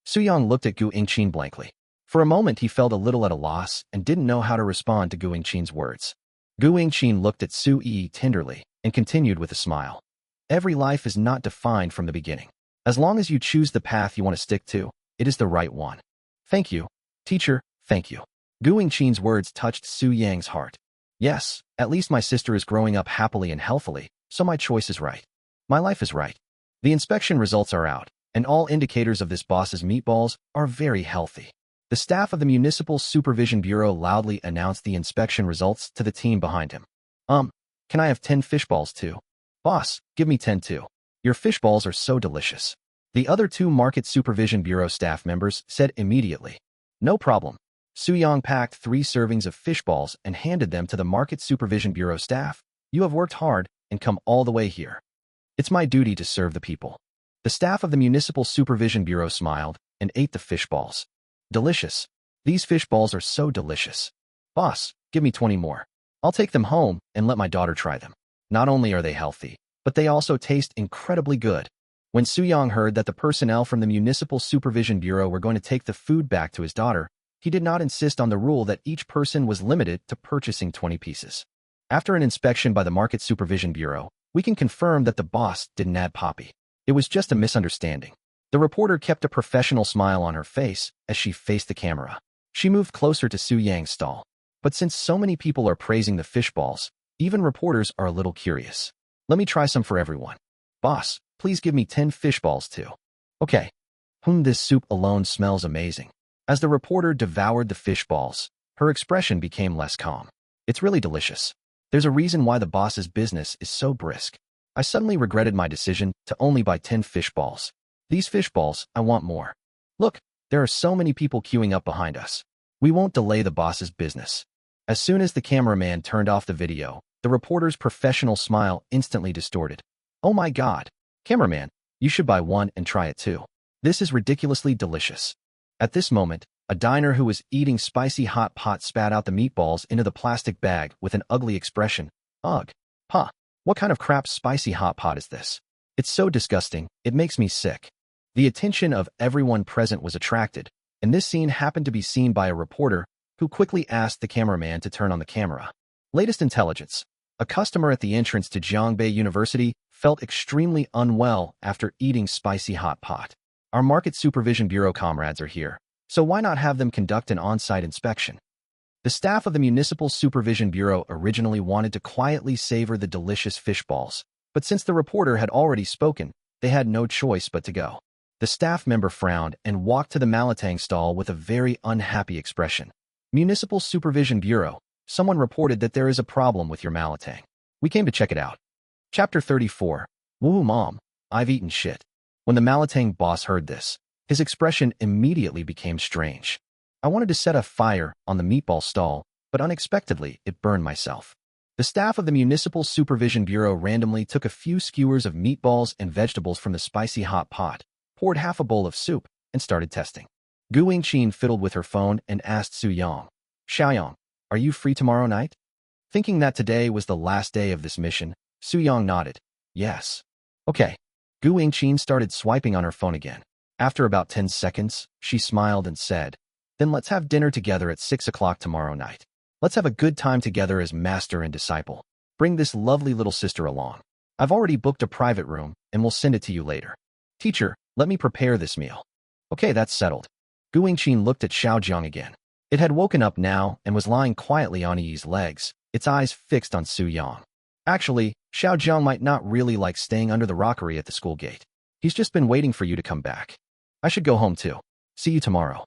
Suyang looked at Gu Yingqin blankly. For a moment he felt a little at a loss and didn't know how to respond to Gu Yingqin's words. Gu Yingqin looked at Su Yi tenderly and continued with a smile. Every life is not defined from the beginning. As long as you choose the path you want to stick to, it is the right one. Thank you, teacher, thank you. Gu Yingqin's words touched Su Yang's heart. Yes, at least my sister is growing up happily and healthily, so my choice is right. My life is right. The inspection results are out, and all indicators of this boss's meatballs are very healthy. The staff of the Municipal Supervision Bureau loudly announced the inspection results to the team behind him. Can I have 10 fish balls too? Boss, give me 10 too. Your fish balls are so delicious. The other two Market Supervision Bureau staff members said immediately. No problem. Su Yang packed 3 servings of fish balls and handed them to the Market Supervision Bureau staff. You have worked hard and come all the way here. It's my duty to serve the people. The staff of the Municipal Supervision Bureau smiled and ate the fish balls. Delicious. These fish balls are so delicious. Boss, give me 20 more. I'll take them home and let my daughter try them. Not only are they healthy, but they also taste incredibly good. When Su Yang heard that the personnel from the Municipal Supervision Bureau were going to take the food back to his daughter, he did not insist on the rule that each person was limited to purchasing 20 pieces. After an inspection by the Market Supervision Bureau, we can confirm that the boss didn't add poppy. It was just a misunderstanding. The reporter kept a professional smile on her face as she faced the camera. She moved closer to Su Yang's stall. But since so many people are praising the fish balls, even reporters are a little curious. Let me try some for everyone. Boss, please give me 10 fish balls too. Okay. This soup alone smells amazing. As the reporter devoured the fish balls, her expression became less calm. It's really delicious. There's a reason why the boss's business is so brisk. I suddenly regretted my decision to only buy 10 fish balls. These fish balls, I want more. Look, there are so many people queuing up behind us. We won't delay the boss's business. As soon as the cameraman turned off the video, the reporter's professional smile instantly distorted. Oh my God. Cameraman, you should buy one and try it too. This is ridiculously delicious. At this moment, a diner who was eating spicy hot pot spat out the meatballs into the plastic bag with an ugly expression. Ugh. Huh. What kind of crap spicy hot pot is this? It's so disgusting, it makes me sick. The attention of everyone present was attracted, and this scene happened to be seen by a reporter who quickly asked the cameraman to turn on the camera. Latest intelligence. A customer at the entrance to Jiangbei University felt extremely unwell after eating spicy hot pot. Our Market Supervision Bureau comrades are here, so why not have them conduct an on-site inspection? The staff of the Municipal Supervision Bureau originally wanted to quietly savor the delicious fish balls, but since the reporter had already spoken, they had no choice but to go. The staff member frowned and walked to the Malatang stall with a very unhappy expression. Municipal Supervision Bureau, someone reported that there is a problem with your Malatang. We came to check it out. Chapter 34. Woo Mom, I've eaten shit. When the Malatang boss heard this, his expression immediately became strange. I wanted to set a fire on the meatball stall, but unexpectedly it burned myself. The staff of the Municipal Supervision Bureau randomly took a few skewers of meatballs and vegetables from the spicy hot pot, poured half a bowl of soup, and started testing. Gu Yingqin fiddled with her phone and asked Su Yang, Xiaoyang, are you free tomorrow night? Thinking that today was the last day of this mission, Su Yang nodded. Yes. Okay. Gu Yingqin started swiping on her phone again. After about 10 seconds, she smiled and said, Then let's have dinner together at 6 o'clock tomorrow night. Let's have a good time together as master and disciple. Bring this lovely little sister along. I've already booked a private room, and we'll send it to you later. Teacher, let me prepare this meal. Okay, that's settled. Gu Yingqin looked at Xiaojiang again. It had woken up now and was lying quietly on Yi's legs, its eyes fixed on Su Yang. Actually, Xiaojiang might not really like staying under the rockery at the school gate. He's just been waiting for you to come back. I should go home too. See you tomorrow.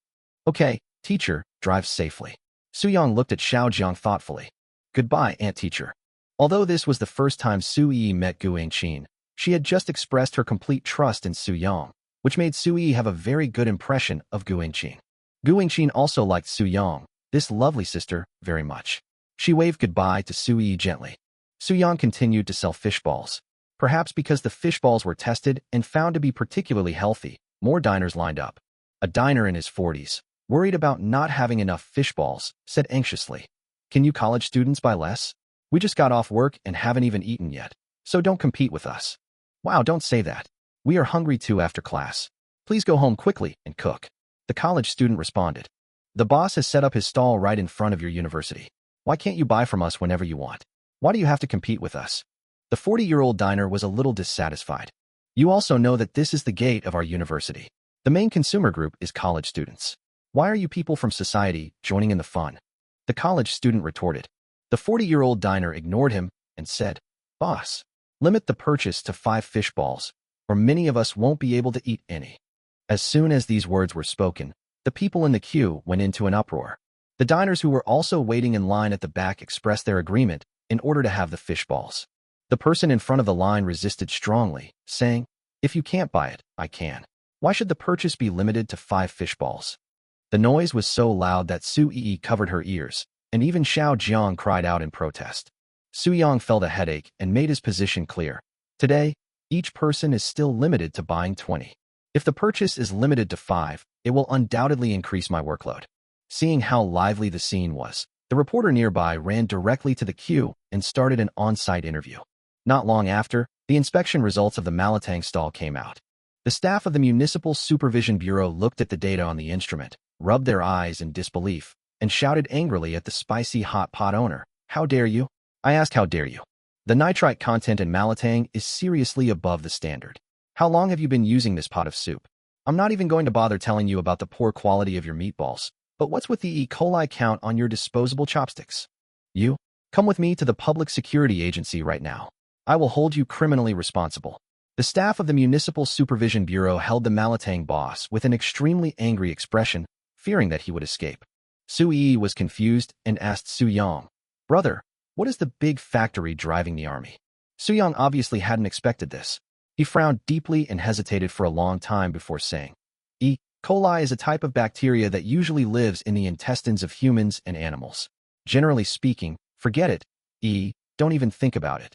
Okay, teacher, drive safely. Su Yang looked at Xiaojiang thoughtfully. Goodbye, Aunt Teacher. Although this was the first time Su Yi met Gu Yingqin, she had just expressed her complete trust in Su Yang, which made Su Yi have a very good impression of Gu Yingqin. Gu Yingqin also liked Su Yang, this lovely sister, very much. She waved goodbye to Su Yi gently. Su Yang continued to sell fish balls. Perhaps because the fish balls were tested and found to be particularly healthy, more diners lined up. A diner in his 40s, worried about not having enough fish balls, said anxiously. Can you college students buy less? We just got off work and haven't even eaten yet, so don't compete with us. Wow, don't say that. We are hungry too after class. Please go home quickly and cook. The college student responded. The boss has set up his stall right in front of your university. Why can't you buy from us whenever you want? Why do you have to compete with us? The 40-year-old diner was a little dissatisfied. You also know that this is the gate of our university. The main consumer group is college students. Why are you people from society joining in the fun? The college student retorted. The 40-year-old diner ignored him and said, Boss, limit the purchase to 5 fish balls, or many of us won't be able to eat any. As soon as these words were spoken, the people in the queue went into an uproar. The diners who were also waiting in line at the back expressed their agreement in order to have the fish balls. The person in front of the line resisted strongly, saying, If you can't buy it, I can. Why should the purchase be limited to 5 fish balls? The noise was so loud that Su Yi covered her ears, and even Xiao Jiang cried out in protest. Su Yang felt a headache and made his position clear. Today, each person is still limited to buying 20. If the purchase is limited to 5, it will undoubtedly increase my workload. Seeing how lively the scene was, the reporter nearby ran directly to the queue and started an on-site interview. Not long after, the inspection results of the Malatang stall came out. The staff of the Municipal Supervision Bureau looked at the data on the instrument, rubbed their eyes in disbelief, and shouted angrily at the spicy hot pot owner, How dare you? I ask how dare you? The nitrite content in Malatang is seriously above the standard. How long have you been using this pot of soup? I'm not even going to bother telling you about the poor quality of your meatballs, but what's with the E. coli count on your disposable chopsticks? You? Come with me to the Public Security Agency right now. I will hold you criminally responsible. The staff of the Municipal Supervision Bureau held the Malatang boss with an extremely angry expression, fearing that he would escape. Su Yi was confused and asked Su Yang, Brother, what is the big factory driving the army? Su Yang obviously hadn't expected this. He frowned deeply and hesitated for a long time before saying, E. coli is a type of bacteria that usually lives in the intestines of humans and animals. Generally speaking, forget it, E. Don't even think about it.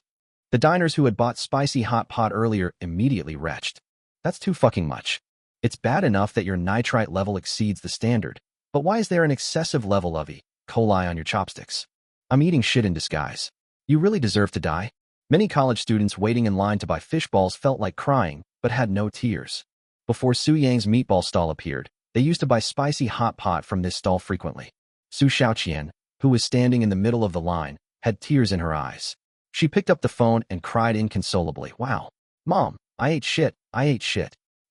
The diners who had bought spicy hot pot earlier immediately retched. That's too fucking much. It's bad enough that your nitrite level exceeds the standard, but why is there an excessive level of E. coli on your chopsticks? I'm eating shit in disguise. You really deserve to die? Many college students waiting in line to buy fish balls felt like crying, but had no tears. Before Su Yang's meatball stall appeared, they used to buy spicy hot pot from this stall frequently. Su Xiaoqian, who was standing in the middle of the line, had tears in her eyes. She picked up the phone and cried inconsolably, Wow, Mom, I ate shit.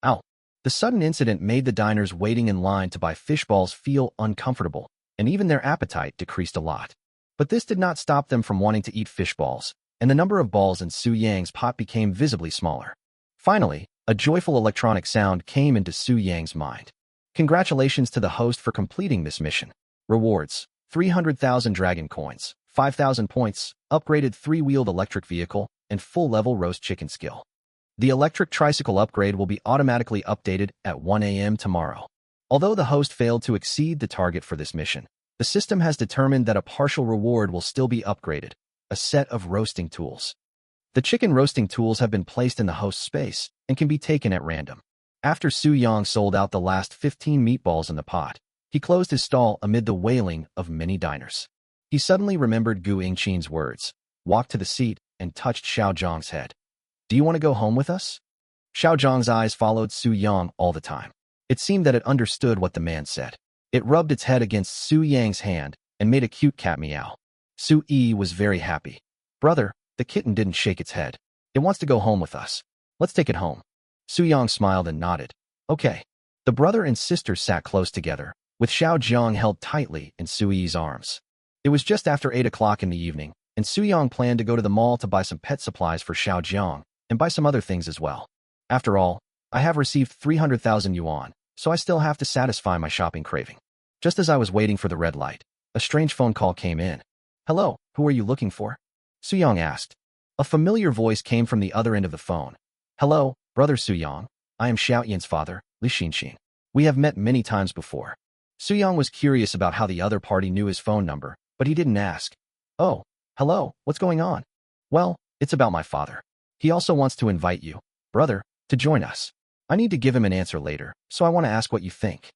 Ow. The sudden incident made the diners waiting in line to buy fish balls feel uncomfortable, and even their appetite decreased a lot. But this did not stop them from wanting to eat fish balls, and the number of balls in Su Yang's pot became visibly smaller. Finally, a joyful electronic sound came into Su Yang's mind. Congratulations to the host for completing this mission. Rewards: 300,000 dragon coins, 5,000 points, upgraded 3-wheeled electric vehicle, and full-level roast chicken skill. The electric tricycle upgrade will be automatically updated at 1 a.m. tomorrow. Although the host failed to exceed the target for this mission, the system has determined that a partial reward will still be upgraded, a set of roasting tools. The chicken roasting tools have been placed in the host's space and can be taken at random. After Su Yang sold out the last 15 meatballs in the pot, he closed his stall amid the wailing of many diners. He suddenly remembered Gu Yingqin's words, walked to the seat, and touched Xiao Zhang's head. Do you want to go home with us? Xiao Zhang's eyes followed Su Yang all the time. It seemed that it understood what the man said. It rubbed its head against Su Yang's hand and made a cute cat meow. Su Yi was very happy. Brother, the kitten didn't shake its head. It wants to go home with us. Let's take it home. Su Yang smiled and nodded. Okay. The brother and sister sat close together, with Xiao Jiang held tightly in Su Yi's arms. It was just after 8 o'clock in the evening, and Su Yang planned to go to the mall to buy some pet supplies for Xiao Jiang, and buy some other things as well. After all, I have received 300,000 yuan, so I still have to satisfy my shopping craving. Just as I was waiting for the red light, a strange phone call came in. Hello, who are you looking for? Su Yang asked. A familiar voice came from the other end of the phone. Hello, brother Su Yang. I am Xiao Yan's father, Li Xinxin. We have met many times before. Su Yang was curious about how the other party knew his phone number, but he didn't ask. Oh, hello, what's going on? Well, it's about my father. He also wants to invite you, brother, to join us. I need to give him an answer later, so I want to ask what you think.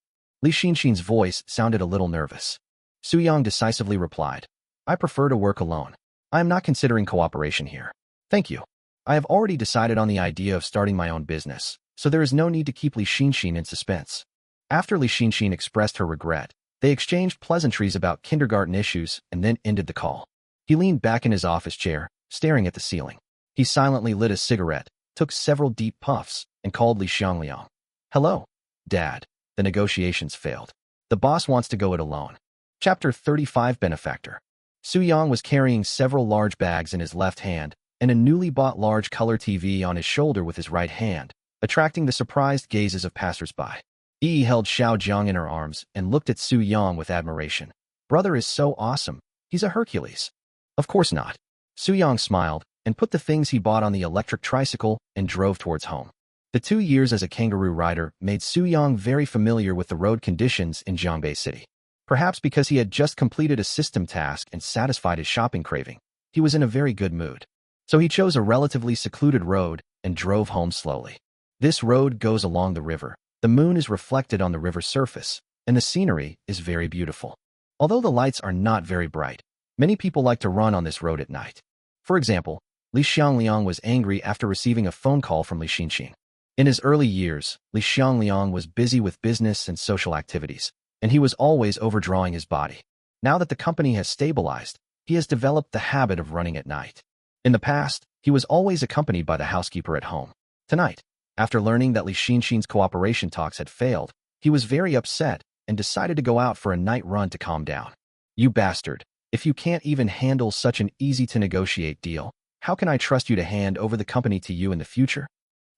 Li Xinxin's voice sounded a little nervous. Su Yang decisively replied, I prefer to work alone. I am not considering cooperation here. Thank you. I have already decided on the idea of starting my own business, so there is no need to keep Li Xinxin in suspense. After Li Xinxin expressed her regret, they exchanged pleasantries about kindergarten issues and then ended the call. He leaned back in his office chair, staring at the ceiling. He silently lit a cigarette, took several deep puffs, and called Li Xiangliang. Hello, Dad. The negotiations failed. The boss wants to go it alone. Chapter 35 Benefactor. Su Yang was carrying several large bags in his left hand and a newly bought large color TV on his shoulder with his right hand, attracting the surprised gazes of passers-by. Yi held Xiao Jiang in her arms and looked at Su Yang with admiration. Brother is so awesome. He's a Hercules. Of course not. Su Yang smiled and put the things he bought on the electric tricycle and drove towards home. The 2 years as a kangaroo rider made Su Yang very familiar with the road conditions in Jiangbei City. Perhaps because he had just completed a system task and satisfied his shopping craving, he was in a very good mood. So he chose a relatively secluded road and drove home slowly. This road goes along the river. The moon is reflected on the river's surface, and the scenery is very beautiful. Although the lights are not very bright, many people like to run on this road at night. For example, Li Xiangliang was angry after receiving a phone call from Li Xinxin. In his early years, Li Xiangliang was busy with business and social activities, and he was always overdrawing his body. Now that the company has stabilized, he has developed the habit of running at night. In the past, he was always accompanied by the housekeeper at home. Tonight, after learning that Li Xinxin's cooperation talks had failed, he was very upset and decided to go out for a night run to calm down. You bastard, if you can't even handle such an easy-to-negotiate deal, how can I trust you to hand over the company to you in the future?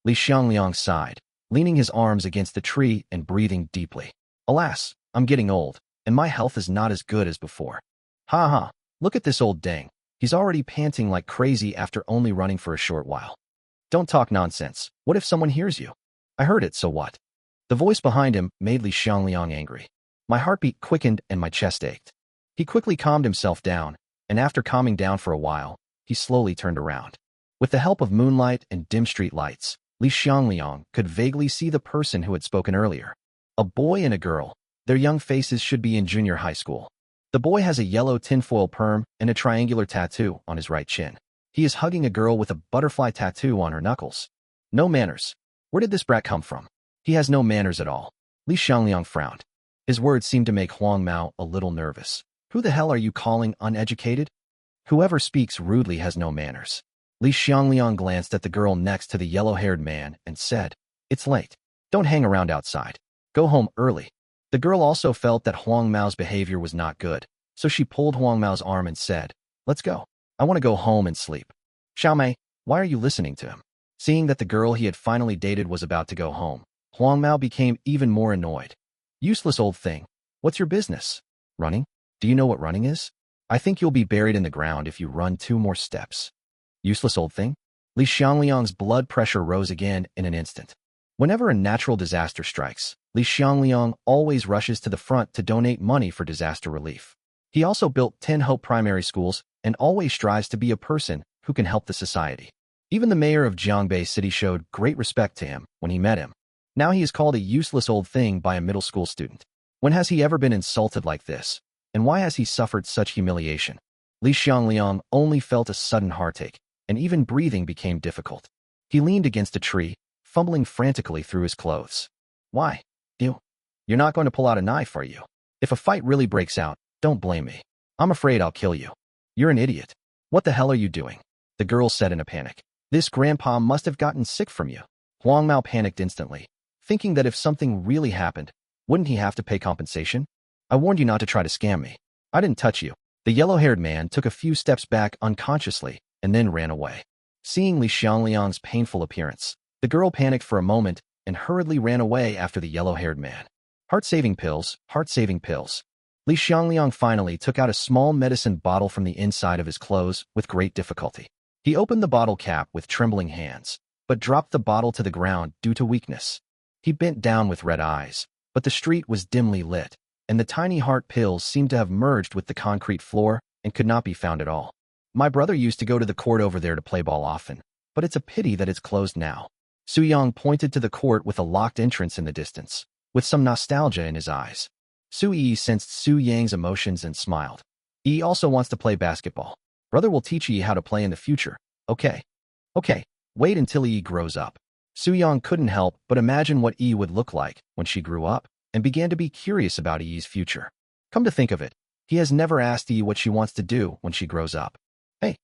Li Xiangliang sighed, leaning his arms against the tree and breathing deeply. Alas, I'm getting old, and my health is not as good as before. Ha ha, look at this old dang. He's already panting like crazy after only running for a short while. Don't talk nonsense. What if someone hears you? I heard it, so what? The voice behind him made Li Xiangliang angry. My heartbeat quickened and my chest ached. He quickly calmed himself down, and after calming down for a while, he slowly turned around. With the help of moonlight and dim street lights, Li Xiangliang could vaguely see the person who had spoken earlier. A boy and a girl. Their young faces should be in junior high school. The boy has a yellow tinfoil perm and a triangular tattoo on his right chin. He is hugging a girl with a butterfly tattoo on her knuckles. No manners. Where did this brat come from? He has no manners at all. Li Xiangliang frowned. His words seemed to make Huang Mao a little nervous. Who the hell are you calling uneducated? Whoever speaks rudely has no manners. Li Xiangliang glanced at the girl next to the yellow-haired man and said, It's late. Don't hang around outside. Go home early. The girl also felt that Huang Mao's behavior was not good, so she pulled Huang Mao's arm and said, Let's go. I want to go home and sleep. Xiaomei, why are you listening to him? Seeing that the girl he had finally dated was about to go home, Huang Mao became even more annoyed. Useless old thing. What's your business? Running? Do you know what running is? I think you'll be buried in the ground if you run 2 more steps. Useless old thing? Li Xiangliang's blood pressure rose again in an instant. Whenever a natural disaster strikes, Li Xiangliang always rushes to the front to donate money for disaster relief. He also built 10 Hope primary schools and always strives to be a person who can help the society. Even the mayor of Jiangbei City showed great respect to him when he met him. Now he is called a useless old thing by a middle school student. When has he ever been insulted like this? And why has he suffered such humiliation? Li Xiangliang only felt a sudden heartache, and even breathing became difficult. He leaned against a tree, fumbling frantically through his clothes. Why? You're not going to pull out a knife, are you? If a fight really breaks out, don't blame me. I'm afraid I'll kill you. You're an idiot. What the hell are you doing? The girl said in a panic. This grandpa must have gotten sick from you. Huang Mao panicked instantly, thinking that if something really happened, wouldn't he have to pay compensation? I warned you not to try to scam me. I didn't touch you. The yellow-haired man took a few steps back unconsciously and then ran away. Seeing Li Xiangliang's painful appearance, the girl panicked for a moment and hurriedly ran away after the yellow-haired man. Heart-saving pills, heart-saving pills. Li Xiangliang finally took out a small medicine bottle from the inside of his clothes with great difficulty. He opened the bottle cap with trembling hands, but dropped the bottle to the ground due to weakness. He bent down with red eyes, but the street was dimly lit, and the tiny heart pills seemed to have merged with the concrete floor and could not be found at all. My brother used to go to the court over there to play ball often, but it's a pity that it's closed now. Su Yang pointed to the court with a locked entrance in the distance. with some nostalgia in his eyes. Su Yi sensed Su Yang's emotions and smiled. Yi also wants to play basketball. Brother will teach Yi how to play in the future. Okay. Okay, wait until Yi grows up. Su Yang couldn't help but imagine what Yi would look like when she grew up and began to be curious about Yi's future. Come to think of it, he has never asked Yi what she wants to do when she grows up. Hey,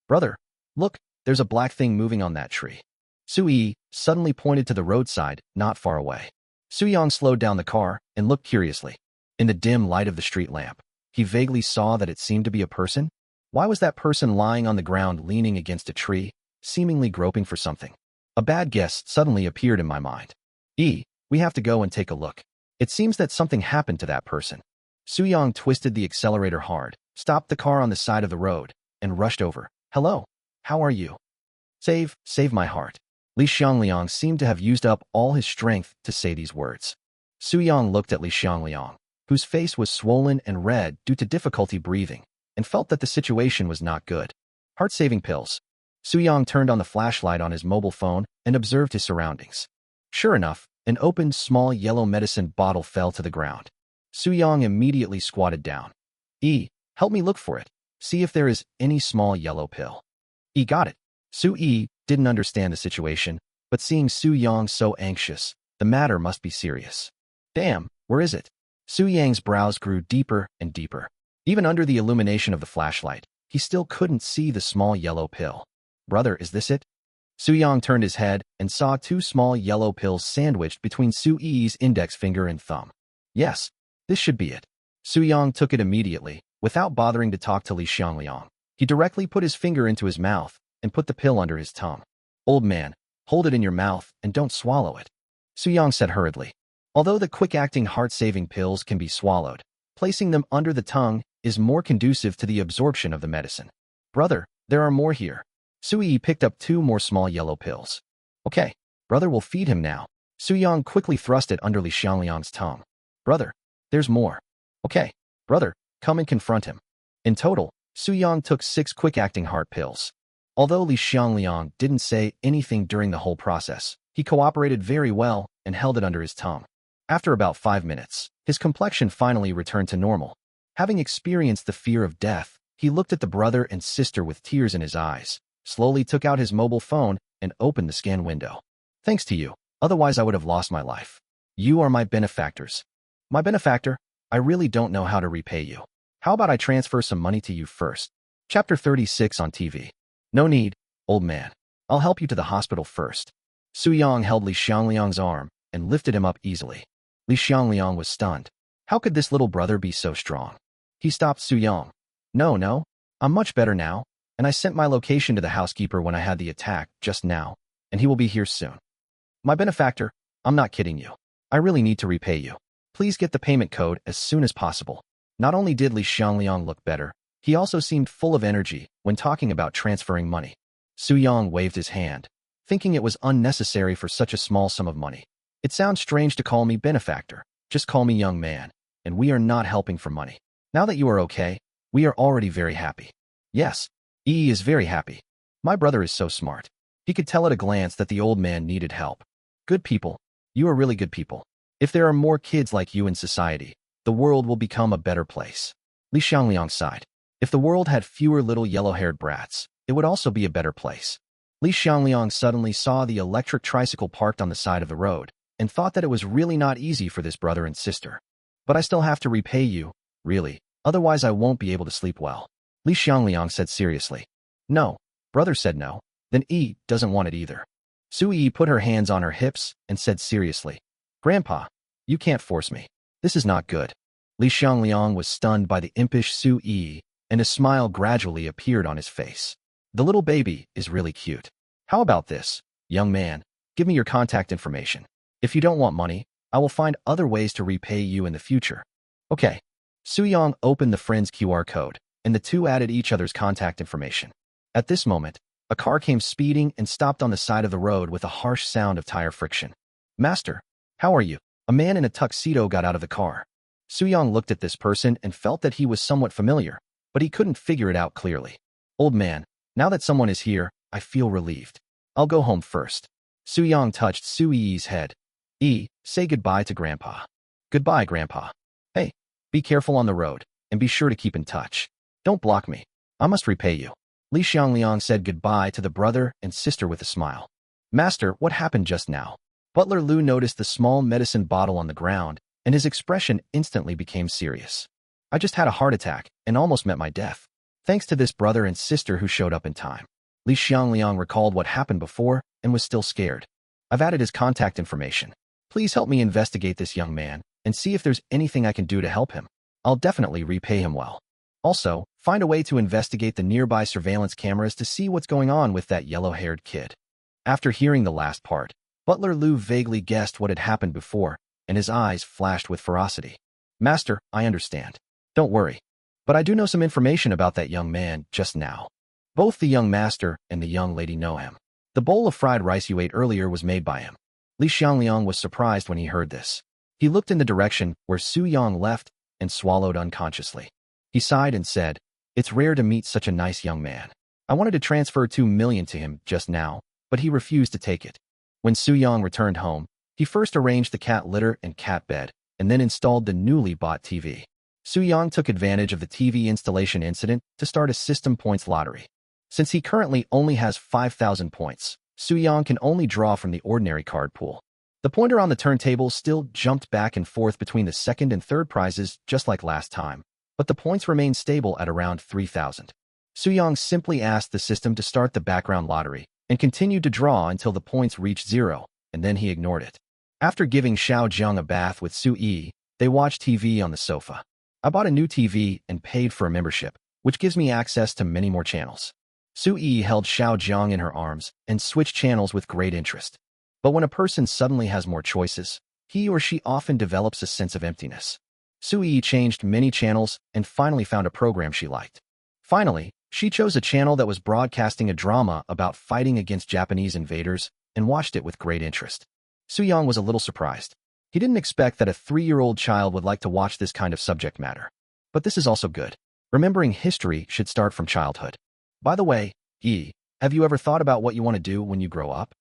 brother, look, there's a black thing moving on that tree. Su Yi suddenly pointed to the roadside, not far away. Su Yang slowed down the car and looked curiously. In the dim light of the street lamp, he vaguely saw that it seemed to be a person. Why was that person lying on the ground leaning against a tree, seemingly groping for something? A bad guess suddenly appeared in my mind. We have to go and take a look. It seems that something happened to that person. Su Yang twisted the accelerator hard, stopped the car on the side of the road, and rushed over. Hello, how are you? Save my heart. Li Xiangliang seemed to have used up all his strength to say these words. Su Yang looked at Li Xiangliang, whose face was swollen and red due to difficulty breathing, and felt that the situation was not good. Heart-saving pills. Su Yang turned on the flashlight on his mobile phone and observed his surroundings. Sure enough, an opened small yellow medicine bottle fell to the ground. Su Yang immediately squatted down. Help me look for it. See if there is any small yellow pill. Got it. Su didn't understand the situation, but seeing Su Yang so anxious, the matter must be serious. Damn, where is it? Su Yang's brows grew deeper and deeper. Even under the illumination of the flashlight, he still couldn't see the small yellow pill. Brother, is this it? Su Yang turned his head and saw two small yellow pills sandwiched between Su Yi's index finger and thumb. Yes, this should be it. Su Yang took it immediately, without bothering to talk to Li Xiangliang. He directly put his finger into his mouth and put the pill under his tongue. Old man, hold it in your mouth and don't swallow it, Su Yang said hurriedly. Although the quick-acting heart-saving pills can be swallowed, placing them under the tongue is more conducive to the absorption of the medicine. Brother, there are more here. Su Yi picked up two more small yellow pills. Okay, brother will feed him now. Su Yang quickly thrust it under Li Xiangliang's tongue. Brother, there's more. Okay, brother, come and confront him. In total, Su Yang took 6 quick-acting heart pills. Although Li Xiangliang didn't say anything during the whole process, he cooperated very well and held it under his tongue. After about 5 minutes, his complexion finally returned to normal. Having experienced the fear of death, he looked at the brother and sister with tears in his eyes, slowly took out his mobile phone and opened the scan window. Thanks to you, otherwise I would have lost my life. You are my benefactors. My benefactor, I really don't know how to repay you. How about I transfer some money to you first? Chapter 36 on TV. No need, old man. I'll help you to the hospital first. Su Yang held Li Xiangliang's arm and lifted him up easily. Li Xiangliang was stunned. How could this little brother be so strong? He stopped Su Yang. No, I'm much better now, and I sent my location to the housekeeper when I had the attack just now, and he will be here soon. My benefactor, I'm not kidding you. I really need to repay you. Please get the payment code as soon as possible. Not only did Li Xiangliang look better, he also seemed full of energy when talking about transferring money. Su Yang waved his hand, thinking it was unnecessary for such a small sum of money. It sounds strange to call me benefactor. Just call me young man, and we are not helping for money. Now that you are okay, we are already very happy. Yes, is very happy. My brother is so smart. He could tell at a glance that the old man needed help. Good people. You are really good people. If there are more kids like you in society, the world will become a better place. Li Xiangliang sighed. If the world had fewer little yellow-haired brats, it would also be a better place. Li Xiangliang suddenly saw the electric tricycle parked on the side of the road and thought that it was really not easy for this brother and sister. But I still have to repay you, really, otherwise I won't be able to sleep well. Li Xiangliang said seriously. No, brother said no. Then doesn't want it either. Su Yi put her hands on her hips and said seriously. Grandpa, you can't force me. This is not good. Li Xiangliang was stunned by the impish Su Yi, and a smile gradually appeared on his face. The little baby is really cute. How about this, young man? Give me your contact information. If you don't want money, I will find other ways to repay you in the future. Okay. Su Yang opened the friend's QR code, and the two added each other's contact information. At this moment, a car came speeding and stopped on the side of the road with a harsh sound of tire friction. Master, how are you? A man in a tuxedo got out of the car. Su Yang looked at this person and felt that he was somewhat familiar, but he couldn't figure it out clearly. Old man, now that someone is here, I feel relieved. I'll go home first. Su Yang touched Su Yi's head. say goodbye to Grandpa. Goodbye, Grandpa. Hey, be careful on the road, and be sure to keep in touch. Don't block me. I must repay you. Li Xiangliang said goodbye to the brother and sister with a smile. Master, what happened just now? Butler Lu noticed the small medicine bottle on the ground, and his expression instantly became serious. I just had a heart attack and almost met my death. Thanks to this brother and sister who showed up in time. Li Xiangliang recalled what happened before and was still scared. I've added his contact information. Please help me investigate this young man and see if there's anything I can do to help him. I'll definitely repay him well. Also, find a way to investigate the nearby surveillance cameras to see what's going on with that yellow-haired kid. After hearing the last part, Butler Lu vaguely guessed what had happened before, and his eyes flashed with ferocity. Master, I understand. Don't worry. But I do know some information about that young man just now. Both the young master and the young lady know him. The bowl of fried rice you ate earlier was made by him. Li Xiangliang was surprised when he heard this. He looked in the direction where Su Yang left and swallowed unconsciously. He sighed and said, It's rare to meet such a nice young man. I wanted to transfer 2 million to him just now, but he refused to take it. When Su Yang returned home, he first arranged the cat litter and cat bed, and then installed the newly bought TV. Su Yang took advantage of the TV installation incident to start a system points lottery. Since he currently only has 5,000 points, Su Yang can only draw from the ordinary card pool. The pointer on the turntable still jumped back and forth between the second and third prizes just like last time, but the points remained stable at around 3,000. Su Yang simply asked the system to start the background lottery and continued to draw until the points reached 0, and then he ignored it. After giving Xiao Zheng a bath with Su Yi, they watched TV on the sofa. I bought a new TV and paid for a membership, which gives me access to many more channels. Su Yi held Xiao Zheng in her arms and switched channels with great interest. But when a person suddenly has more choices, he or she often develops a sense of emptiness. Su Yi changed many channels and finally found a program she liked. Finally, she chose a channel that was broadcasting a drama about fighting against Japanese invaders and watched it with great interest. Su Yang was a little surprised. He didn't expect that a 3-year-old child would like to watch this kind of subject matter. But this is also good. Remembering history should start from childhood. By the way, Yi, have you ever thought about what you want to do when you grow up?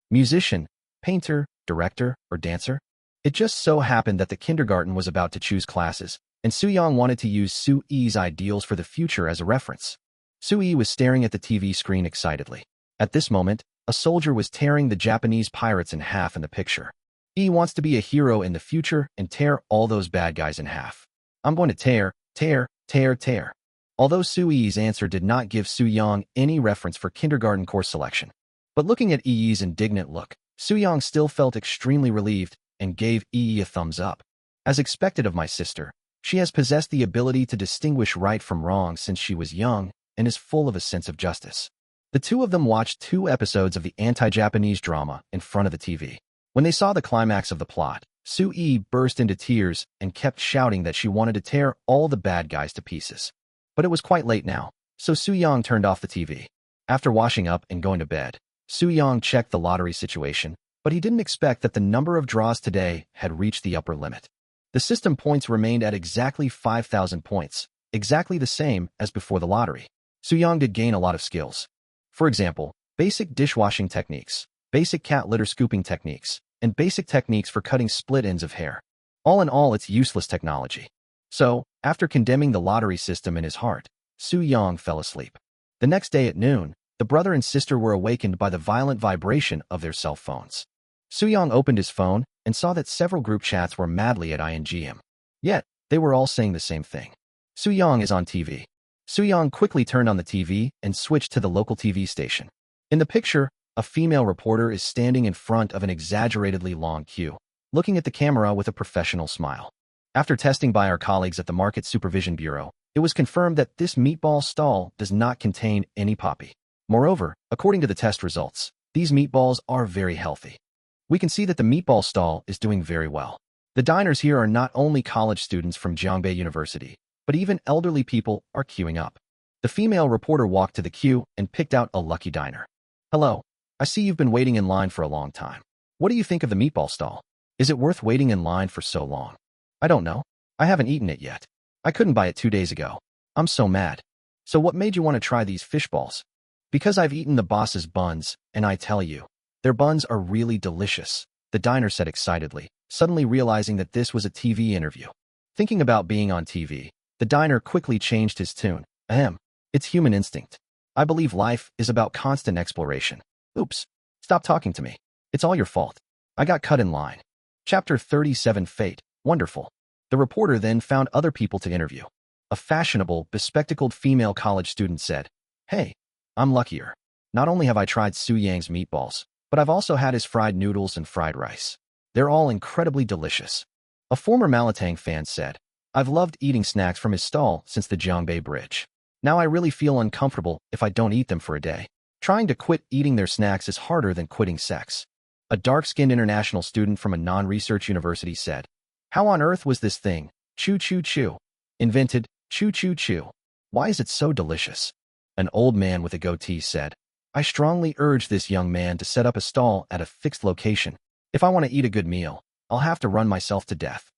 Musician, painter, director, or dancer? It just so happened that the kindergarten was about to choose classes, and Su Yang wanted to use Su Yi's ideals for the future as a reference. Su Yi was staring at the TV screen excitedly. At this moment, a soldier was tearing the Japanese pirates in half in the picture. Yi wants to be a hero in the future and tear all those bad guys in half. I'm going to tear, tear, tear, tear. Although Su Yi's answer did not give Su Yang any reference for kindergarten course selection. But looking at Yi's indignant look, Su Yang still felt extremely relieved and gave Yi a thumbs up. As expected of my sister, she has possessed the ability to distinguish right from wrong since she was young and is full of a sense of justice. The two of them watched 2 episodes of the anti-Japanese drama in front of the TV. When they saw the climax of the plot, Su Yi burst into tears and kept shouting that she wanted to tear all the bad guys to pieces. But it was quite late now, so Su Yang turned off the TV. After washing up and going to bed, Su Yang checked the lottery situation, but he didn't expect that the number of draws today had reached the upper limit. The system points remained at exactly 5,000 points, exactly the same as before the lottery. Su Yang did gain a lot of skills. For example, basic dishwashing techniques, basic cat litter scooping techniques, and basic techniques for cutting split ends of hair. All in all, it's useless technology. So, after condemning the lottery system in his heart, Su Yang fell asleep. The next day at noon, the brother and sister were awakened by the violent vibration of their cell phones. Su Yang opened his phone and saw that several group chats were madly at ing him. Yet, they were all saying the same thing. Su Yang is on TV. Su Yang quickly turned on the TV and switched to the local TV station. In the picture, a female reporter is standing in front of an exaggeratedly long queue, looking at the camera with a professional smile. After testing by our colleagues at the Market Supervision Bureau, it was confirmed that this meatball stall does not contain any poppy. Moreover, according to the test results, these meatballs are very healthy. We can see that the meatball stall is doing very well. The diners here are not only college students from Jiangbei University, but even elderly people are queuing up. The female reporter walked to the queue and picked out a lucky diner. Hello, I see you've been waiting in line for a long time. What do you think of the meatball stall? Is it worth waiting in line for so long? I don't know. I haven't eaten it yet. I couldn't buy it 2 days ago. I'm so mad. So what made you want to try these fish balls? Because I've eaten the boss's buns, and I tell you, their buns are really delicious, the diner said excitedly, suddenly realizing that this was a TV interview. Thinking about being on TV, the diner quickly changed his tune. Ahem. It's human instinct. I believe life is about constant exploration. Oops. Stop talking to me. It's all your fault. I got cut in line. Chapter 37 Fate. Wonderful. The reporter then found other people to interview. A fashionable, bespectacled female college student said, "Hey, I'm luckier. Not only have I tried Su Yang's meatballs, but I've also had his fried noodles and fried rice. They're all incredibly delicious." A former Malatang fan said, "I've loved eating snacks from his stall since the Jiangbei Bridge. Now I really feel uncomfortable if I don't eat them for a day. Trying to quit eating their snacks is harder than quitting sex." A dark-skinned international student from a non-research university said, "How on earth was this thing, Choo Choo Choo, invented? Choo Choo Choo. Why is it so delicious?" An old man with a goatee said, "I strongly urge this young man to set up a stall at a fixed location. If I want to eat a good meal, I'll have to run myself to death."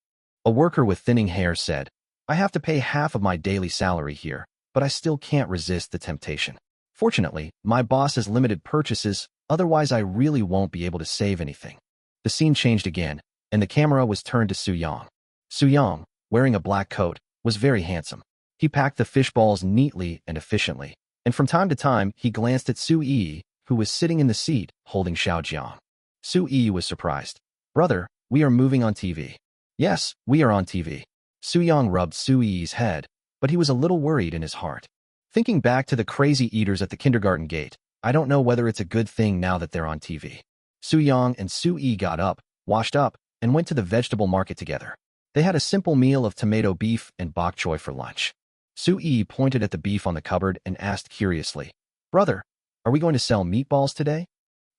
A worker with thinning hair said, "I have to pay half of my daily salary here, but I still can't resist the temptation. Fortunately, my boss has limited purchases, otherwise I really won't be able to save anything." The scene changed again, and the camera was turned to Su Yang. Su Yang, wearing a black coat, was very handsome. He packed the fish balls neatly and efficiently, and from time to time he glanced at Su Yi, who was sitting in the seat, holding Xiaojiang. Su Yi was surprised. "Brother, we are moving on TV." "Yes, we are on TV." Su Yang rubbed Su Yi's head, but he was a little worried in his heart. Thinking back to the crazy eaters at the kindergarten gate, I don't know whether it's a good thing now that they're on TV. Su Yang and Su Yi got up, washed up, and went to the vegetable market together. They had a simple meal of tomato beef and bok choy for lunch. Su Yi pointed at the beef on the cupboard and asked curiously, "Brother, are we going to sell meatballs today?"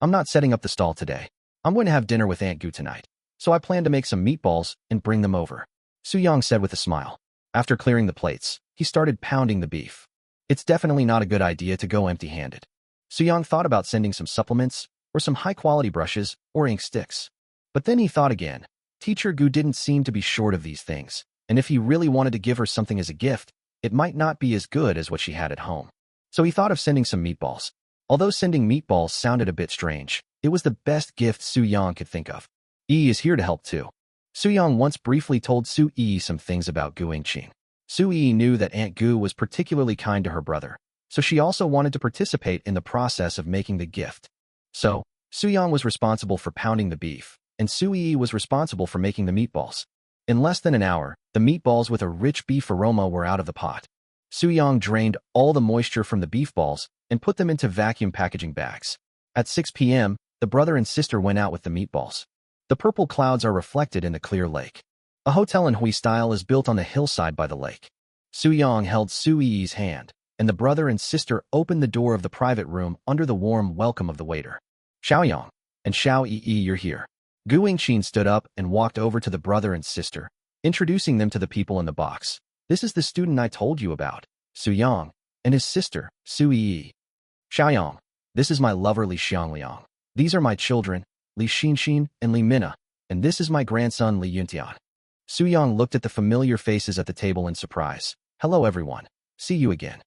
"I'm not setting up the stall today. I'm going to have dinner with Aunt Gu tonight, so I plan to make some meatballs and bring them over," Su Yang said with a smile. After clearing the plates, he started pounding the beef. It's definitely not a good idea to go empty-handed. Su Yang thought about sending some supplements, or some high-quality brushes, or ink sticks. But then he thought again. Teacher Gu didn't seem to be short of these things, and if he really wanted to give her something as a gift, it might not be as good as what she had at home. So he thought of sending some meatballs. Although sending meatballs sounded a bit strange, it was the best gift Su Yang could think of. Yi is here to help too. Su Yang once briefly told Su Yi some things about Gu Yingqing. Su Yi knew that Aunt Gu was particularly kind to her brother, so she also wanted to participate in the process of making the gift. So, Su Yang was responsible for pounding the beef, and Su Yi was responsible for making the meatballs. In less than an hour, the meatballs with a rich beef aroma were out of the pot. Su Yang drained all the moisture from the beef balls and put them into vacuum packaging bags. At 6 p.m., the brother and sister went out with the meatballs. The purple clouds are reflected in the clear lake. A hotel in Hui style is built on the hillside by the lake. Su Yang held Su Yi's hand, and the brother and sister opened the door of the private room under the warm welcome of the waiter. "Xiaoyang and Xiao Yi, you're here." Gu Yingqin stood up and walked over to the brother and sister, introducing them to the people in the box. "This is the student I told you about, Su Yang, and his sister, Su Yi. Xiaoyang, this is my lover Li Xiangliang. These are my children, Li Xinxin and Li Minna, and this is my grandson Li Yuntian." Su Yang looked at the familiar faces at the table in surprise. "Hello everyone. See you again.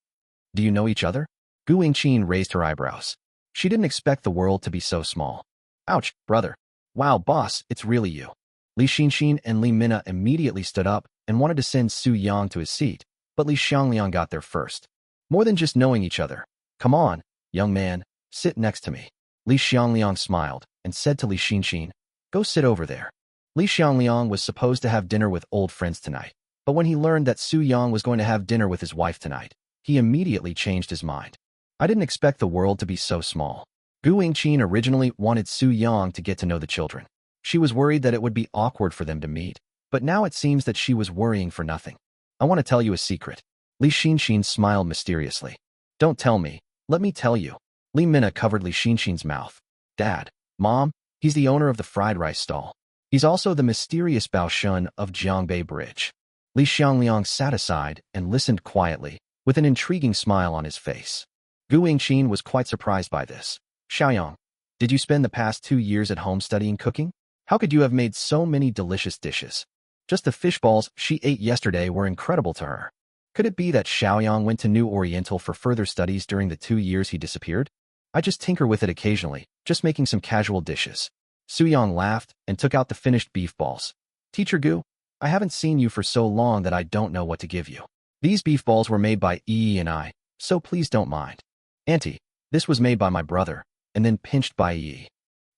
Do you know each other?" Gu Yingqin raised her eyebrows. She didn't expect the world to be so small. "Ouch, brother. Wow, boss, it's really you." Li Xinxin and Li Minna immediately stood up and wanted to send Su Yang to his seat, but Li Xiangliang got there first. "More than just knowing each other. Come on, young man, sit next to me." Li Xiangliang smiled and said to Li Xinxin, "Go sit over there." Li Xiangliang was supposed to have dinner with old friends tonight, but when he learned that Su Yang was going to have dinner with his wife tonight, he immediately changed his mind. "I didn't expect the world to be so small." Gu Yingqin originally wanted Su Yang to get to know the children. She was worried that it would be awkward for them to meet, but now it seems that she was worrying for nothing. "I want to tell you a secret." Li Xinxin smiled mysteriously. "Don't tell me. Let me tell you." Li Minna covered Li Xinxin's mouth. "Dad, Mom, he's the owner of the fried rice stall. He's also the mysterious Bao Shun of Jiangbei Bridge." Li Xiangliang sat aside and listened quietly, with an intriguing smile on his face. Gu Yingqin was quite surprised by this. "Xiaoyang, did you spend the past 2 years at home studying cooking? How could you have made so many delicious dishes? Just the fish balls she ate yesterday were incredible to her. Could it be that Xiaoyang went to New Oriental for further studies during the 2 years he disappeared? I just tinker with it occasionally, just making some casual dishes." Su Yang laughed and took out the finished beef balls. Teacher Gu, I haven't seen you for so long that I don't know what to give you. These beef balls were made by Yi and I, so please don't mind. Auntie, this was made by my brother, and then pinched by Yi.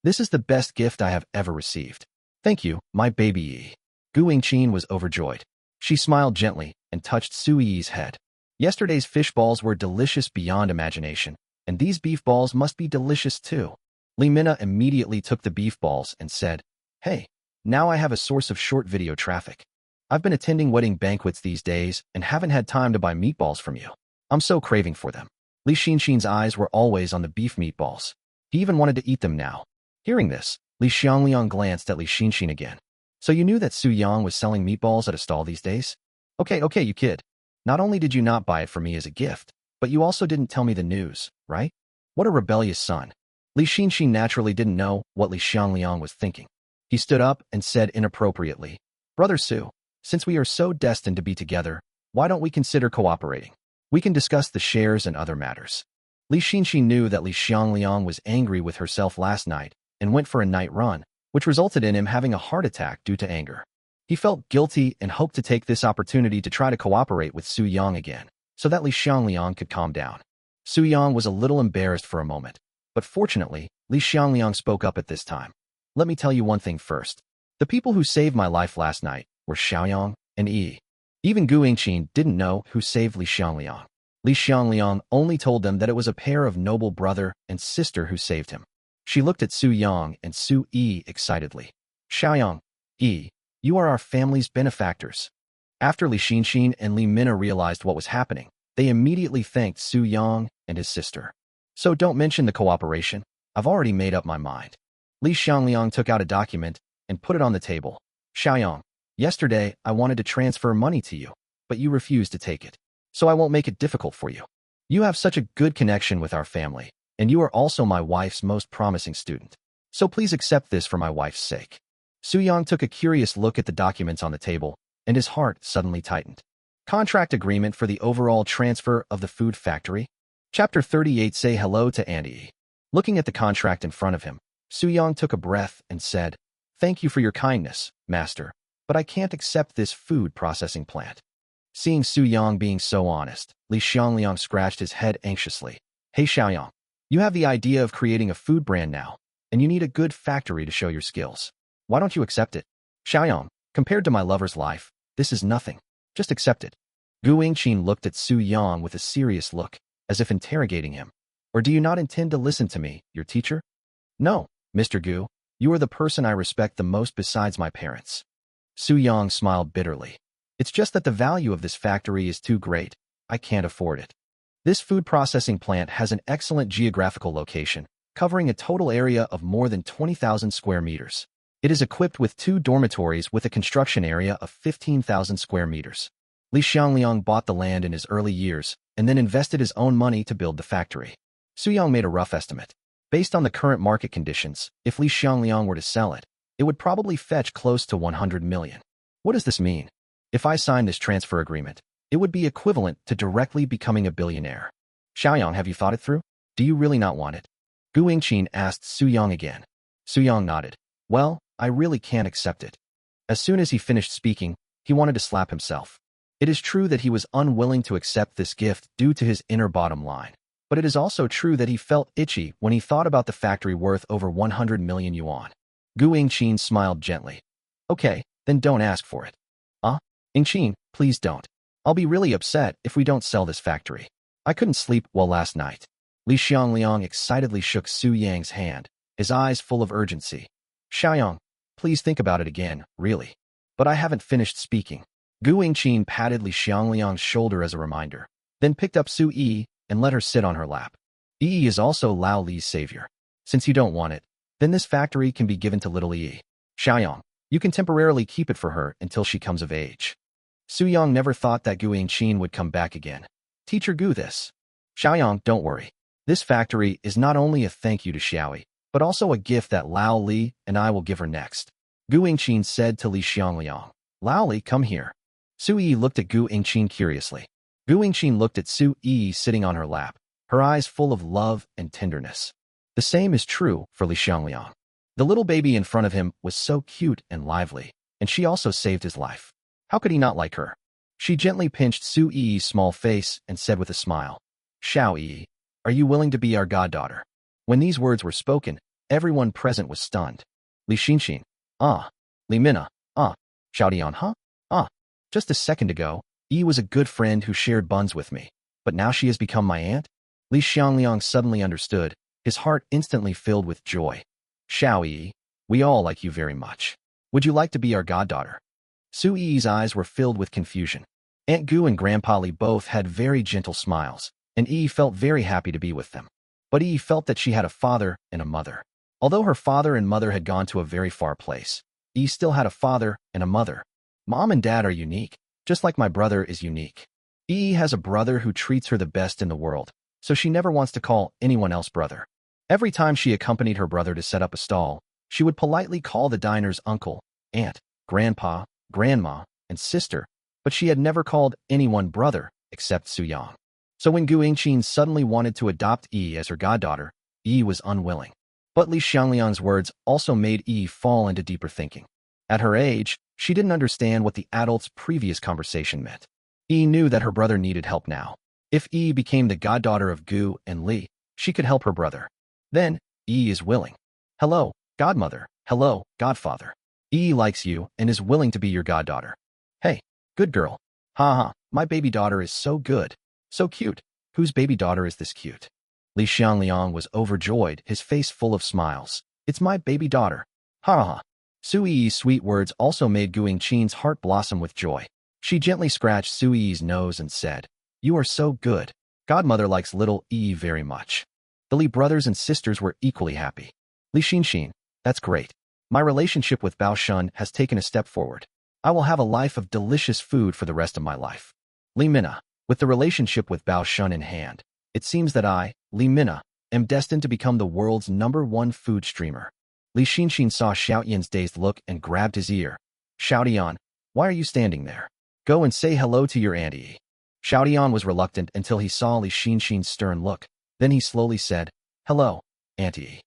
This is the best gift I have ever received. Thank you, my baby Yi. Gu Yingqin was overjoyed. She smiled gently and touched Su Yi's head. Yesterday's fish balls were delicious beyond imagination, and these beef balls must be delicious too. Li Minna immediately took the beef balls and said, Hey, now I have a source of short video traffic. I've been attending wedding banquets these days and haven't had time to buy meatballs from you. I'm so craving for them. Li Xinxin's eyes were always on the beef meatballs. He even wanted to eat them now. Hearing this, Li Xiangliang glanced at Li Xinxin again. So you knew that Su Yang was selling meatballs at a stall these days? Okay, you kid. Not only did you not buy it for me as a gift, but you also didn't tell me the news, right? What a rebellious son. Li Xinxin naturally didn't know what Li Xiangliang was thinking. He stood up and said inappropriately, Brother Su, since we are so destined to be together, why don't we consider cooperating? We can discuss the shares and other matters. Li Xinxin knew that Li Xiangliang was angry with herself last night and went for a night run, which resulted in him having a heart attack due to anger. He felt guilty and hoped to take this opportunity to try to cooperate with Su Yang again, so that Li Xiangliang could calm down. Su Yang was a little embarrassed for a moment, but fortunately, Li Xiangliang spoke up at this time. Let me tell you one thing first. The people who saved my life last night were Xiaoyang and Yi. Even Gu Yingqin didn't know who saved Li Xiangliang. Li Xiangliang only told them that it was a pair of noble brother and sister who saved him. She looked at Su Yang and Su Yi excitedly. Xiaoyang, Yi, you are our family's benefactors. After Li Xinxin and Li Minna realized what was happening, they immediately thanked Su Yang and his sister. So don't mention the cooperation. I've already made up my mind. Li Xiangliang took out a document and put it on the table. Xiaoyang, yesterday I wanted to transfer money to you, but you refused to take it. So I won't make it difficult for you. You have such a good connection with our family, and you are also my wife's most promising student. So please accept this for my wife's sake. Su Yang took a curious look at the documents on the table, and his heart suddenly tightened. Contract agreement for the overall transfer of the food factory. Chapter 38. Say hello to Auntie. Looking at the contract in front of him, Su Yang took a breath and said, Thank you for your kindness, master, but I can't accept this food processing plant. Seeing Su Yang being so honest, Li Xiangliang scratched his head anxiously. Hey Xiaoyang, you have the idea of creating a food brand now, and you need a good factory to show your skills. Why don't you accept it? Xiaoyang, compared to my lover's life, this is nothing. Just accept it. Gu Yingqin looked at Su Yang with a serious look, as if interrogating him. Or do you not intend to listen to me, your teacher? No, Mr. Gu, you are the person I respect the most besides my parents. Su Yang smiled bitterly. It's just that the value of this factory is too great. I can't afford it. This food processing plant has an excellent geographical location, covering a total area of more than 20,000 square meters. It is equipped with 2 dormitories with a construction area of 15,000 square meters. Li Xiangliang bought the land in his early years and then invested his own money to build the factory. Su Yang made a rough estimate. Based on the current market conditions, if Li Xiangliang were to sell it, it would probably fetch close to 100 million. What does this mean? If I sign this transfer agreement, it would be equivalent to directly becoming a billionaire. Xiaoyang, have you thought it through? Do you really not want it? Gu Yingqin asked Su Yang again. Su Yang nodded. Well, I really can't accept it. As soon as he finished speaking, he wanted to slap himself. It is true that he was unwilling to accept this gift due to his inner bottom line. But it is also true that he felt itchy when he thought about the factory worth over 100 million yuan. Gu Yingqin smiled gently. Okay, then don't ask for it. Yingqin, please don't. I'll be really upset if we don't sell this factory. I couldn't sleep well last night. Li Xiangliang excitedly shook Su Yang's hand, his eyes full of urgency. Xiaoyang, please think about it again, really. But I haven't finished speaking. Gu Yingqin patted Li Xiangliang's shoulder as a reminder, then picked up Su Yi and let her sit on her lap. Yi is also Lao Li's savior. Since you don't want it, then this factory can be given to little Yi. Xiaoyang, you can temporarily keep it for her until she comes of age. Su Yang never thought that Gu Yingqin would come back again. Teacher Gu this. Xiaoyang, don't worry. This factory is not only a thank you to Xiaoyi, but also a gift that Lao Li and I will give her next. Gu Yingqin said to Li Xiangliang. Lao Li, come here. Su Yi looked at Gu Yingqin curiously. Gu Yingqin looked at Su Yi sitting on her lap, her eyes full of love and tenderness. The same is true for Li Xiangliang. The little baby in front of him was so cute and lively, and she also saved his life. How could he not like her? She gently pinched Su Yi's small face and said with a smile, Xiao Yi, are you willing to be our goddaughter? When these words were spoken, everyone present was stunned. Li Xinxin, ah. Li Mina, ah. Xiao Dian, huh? Ah. Just a second ago, Yi was a good friend who shared buns with me, but now she has become my aunt? Li Xiangliang suddenly understood, his heart instantly filled with joy. Xiao Yi, we all like you very much. Would you like to be our goddaughter? Su Yi's eyes were filled with confusion. Aunt Gu and Grandpa Li both had very gentle smiles, and Yi felt very happy to be with them. But Yi felt that she had a father and a mother. Although her father and mother had gone to a very far place, Yi still had a father and a mother. Mom and Dad are unique, just like my brother is unique. Yi has a brother who treats her the best in the world, so she never wants to call anyone else brother. Every time she accompanied her brother to set up a stall, she would politely call the diners uncle, aunt, grandpa, grandma, and sister, but she had never called anyone brother except Su Yang. So when Gu Yingqin suddenly wanted to adopt Yi as her goddaughter, Yi was unwilling. But Li Xiangliang's words also made Yi fall into deeper thinking. At her age, she didn't understand what the adults' previous conversation meant. Yi knew that her brother needed help now. If Yi became the goddaughter of Gu and Li, she could help her brother. Then, Yi is willing. Hello, godmother. Hello, godfather. Yi likes you and is willing to be your goddaughter. Hey, good girl. Ha, my baby daughter is so good. So cute. Whose baby daughter is this cute? Li Xiangliang was overjoyed, his face full of smiles. It's my baby daughter. Ha. Su Yi's sweet words also made Gu Yingqin's heart blossom with joy. She gently scratched Su Yi's nose and said, You are so good. Godmother likes little Yi very much. The Li brothers and sisters were equally happy. Li Xinxin, that's great. My relationship with Bao Shun has taken a step forward. I will have a life of delicious food for the rest of my life. Li Mina, with the relationship with Bao Shun in hand, it seems that I, Li Mina, am destined to become the world's #1 food streamer. Li Xinxin saw Xiao Yan's dazed look and grabbed his ear. Xiao Dian, why are you standing there? Go and say hello to your auntie. Xiao Dian was reluctant until he saw Li Xinxin's stern look. Then he slowly said, Hello, auntie.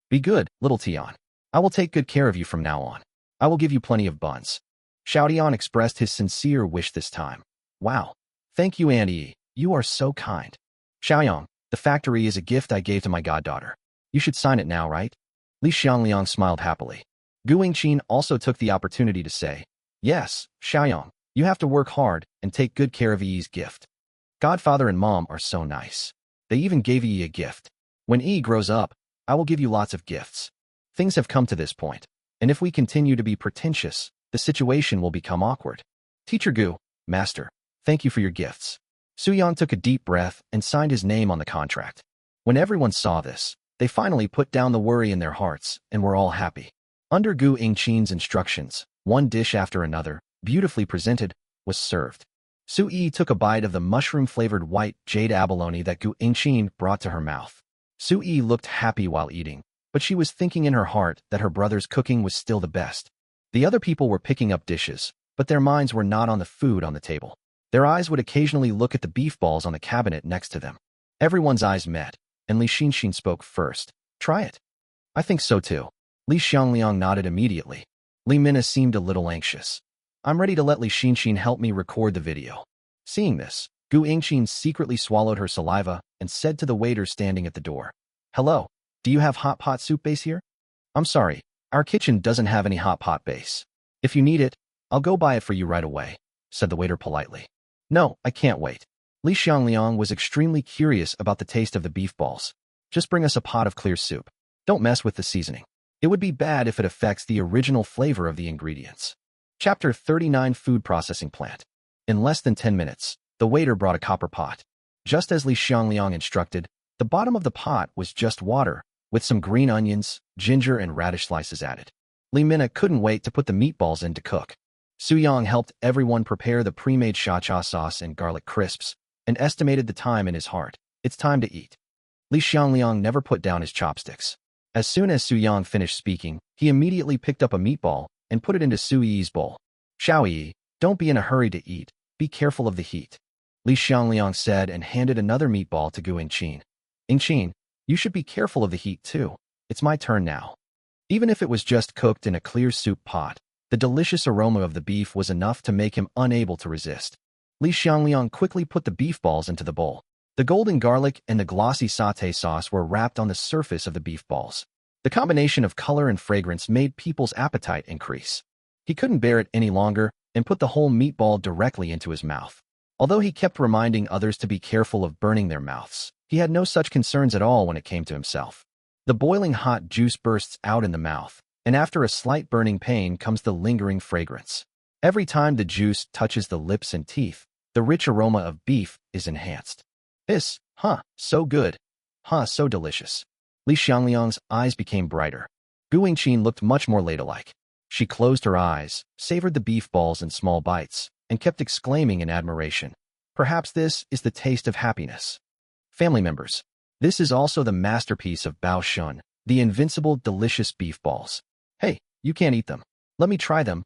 Be good, little Tian. I will take good care of you from now on. I will give you plenty of buns. Xiao Dian expressed his sincere wish this time. Wow. Thank you, auntie. You are so kind. Xiaoyang, the factory is a gift I gave to my goddaughter. You should sign it now, right? Li Xiangliang smiled happily. Gu Yingqin also took the opportunity to say, Yes, Xiaoyang, you have to work hard and take good care of Yi's gift. Godfather and mom are so nice. They even gave Yi a gift. When Yi grows up, I will give you lots of gifts. Things have come to this point, and if we continue to be pretentious, the situation will become awkward. Teacher Gu, Master, thank you for your gifts. Su Yang took a deep breath and signed his name on the contract. When everyone saw this, they finally put down the worry in their hearts and were all happy. Under Gu Yingqin's instructions, one dish after another, beautifully presented, was served. Su Yi took a bite of the mushroom-flavored white jade abalone that Gu Yingqin brought to her mouth. Su Yi looked happy while eating, but she was thinking in her heart that her brother's cooking was still the best. The other people were picking up dishes, but their minds were not on the food on the table. Their eyes would occasionally look at the beef balls on the cabinet next to them. Everyone's eyes met, and Li Xinxin spoke first. Try it. I think so too. Li Xiangliang nodded immediately. Li Mina seemed a little anxious. I'm ready to let Li Xinxin help me record the video. Seeing this, Gu Yingqin secretly swallowed her saliva and said to the waiter standing at the door, Hello, do you have hot pot soup base here? I'm sorry, our kitchen doesn't have any hot pot base. If you need it, I'll go buy it for you right away, said the waiter politely. No, I can't wait. Li Xiangliang was extremely curious about the taste of the beef balls. Just bring us a pot of clear soup. Don't mess with the seasoning. It would be bad if it affects the original flavor of the ingredients. Chapter 39 Food Processing Plant. In less than 10 minutes, the waiter brought a copper pot. Just as Li Xiangliang instructed, the bottom of the pot was just water, with some green onions, ginger, and radish slices added. Li Mina couldn't wait to put the meatballs in to cook. Su Yang helped everyone prepare the pre-made cha-cha sauce and garlic crisps, and estimated the time in his heart. It's time to eat. Li Xiangliang never put down his chopsticks. As soon as Su Yang finished speaking, he immediately picked up a meatball and put it into Su Yi's bowl. Xiao Yi, don't be in a hurry to eat. Be careful of the heat. Li Xiangliang said and handed another meatball to Gu Yingqin. Yingqin, you should be careful of the heat too. It's my turn now. Even if it was just cooked in a clear soup pot, the delicious aroma of the beef was enough to make him unable to resist. Li Xiangliang quickly put the beef balls into the bowl. The golden garlic and the glossy sauté sauce were wrapped on the surface of the beef balls. The combination of color and fragrance made people's appetite increase. He couldn't bear it any longer and put the whole meatball directly into his mouth. Although he kept reminding others to be careful of burning their mouths, he had no such concerns at all when it came to himself. The boiling hot juice bursts out in the mouth, and after a slight burning pain comes the lingering fragrance. Every time the juice touches the lips and teeth, the rich aroma of beef is enhanced. So good. So delicious. Li Xiangliang's eyes became brighter. Gu Yingqin looked much more ladylike. She closed her eyes, savored the beef balls in small bites, and kept exclaiming in admiration. Perhaps this is the taste of happiness. Family members, this is also the masterpiece of Bao Shun, the invincible delicious beef balls. Hey, you can't eat them. Let me try them.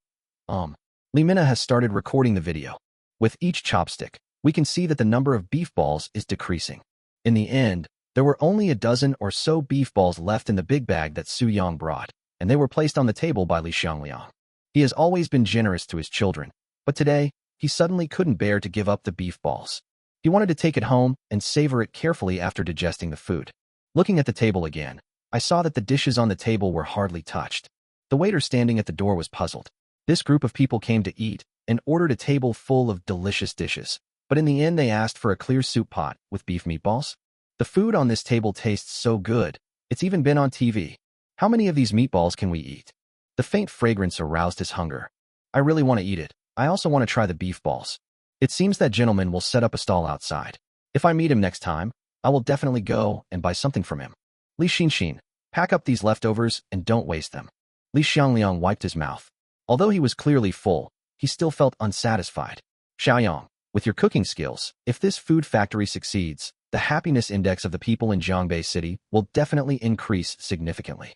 Li Mina has started recording the video. With each chopstick, we can see that the number of beef balls is decreasing. In the end, there were only a dozen or so beef balls left in the big bag that Su Yang brought, and they were placed on the table by Li Xiangliang. He has always been generous to his children, but today, he suddenly couldn't bear to give up the beef balls. He wanted to take it home and savor it carefully after digesting the food. Looking at the table again, I saw that the dishes on the table were hardly touched. The waiter standing at the door was puzzled. This group of people came to eat and ordered a table full of delicious dishes, but in the end they asked for a clear soup pot with beef meatballs. The food on this table tastes so good, it's even been on TV. How many of these meatballs can we eat? The faint fragrance aroused his hunger. I really want to eat it. I also want to try the beef balls. It seems that gentleman will set up a stall outside. If I meet him next time, I will definitely go and buy something from him. Li Xinxin, pack up these leftovers and don't waste them. Li Xiangliang wiped his mouth. Although he was clearly full, he still felt unsatisfied. Xiaoyang, with your cooking skills, if this food factory succeeds, the happiness index of the people in Jiangbei City will definitely increase significantly.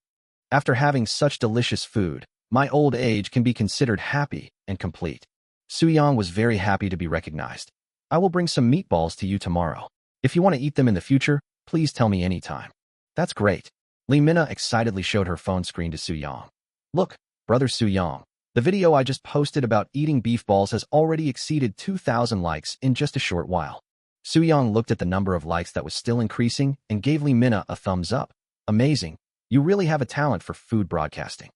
After having such delicious food, my old age can be considered happy and complete. Su Yang was very happy to be recognized. I will bring some meatballs to you tomorrow. If you want to eat them in the future, please tell me anytime. That's great. Li Mina excitedly showed her phone screen to Su Yang. Look, brother Su Yang, the video I just posted about eating beef balls has already exceeded 2,000 likes in just a short while. Su Yang looked at the number of likes that was still increasing and gave Li Mina a thumbs up. Amazing. You really have a talent for food broadcasting.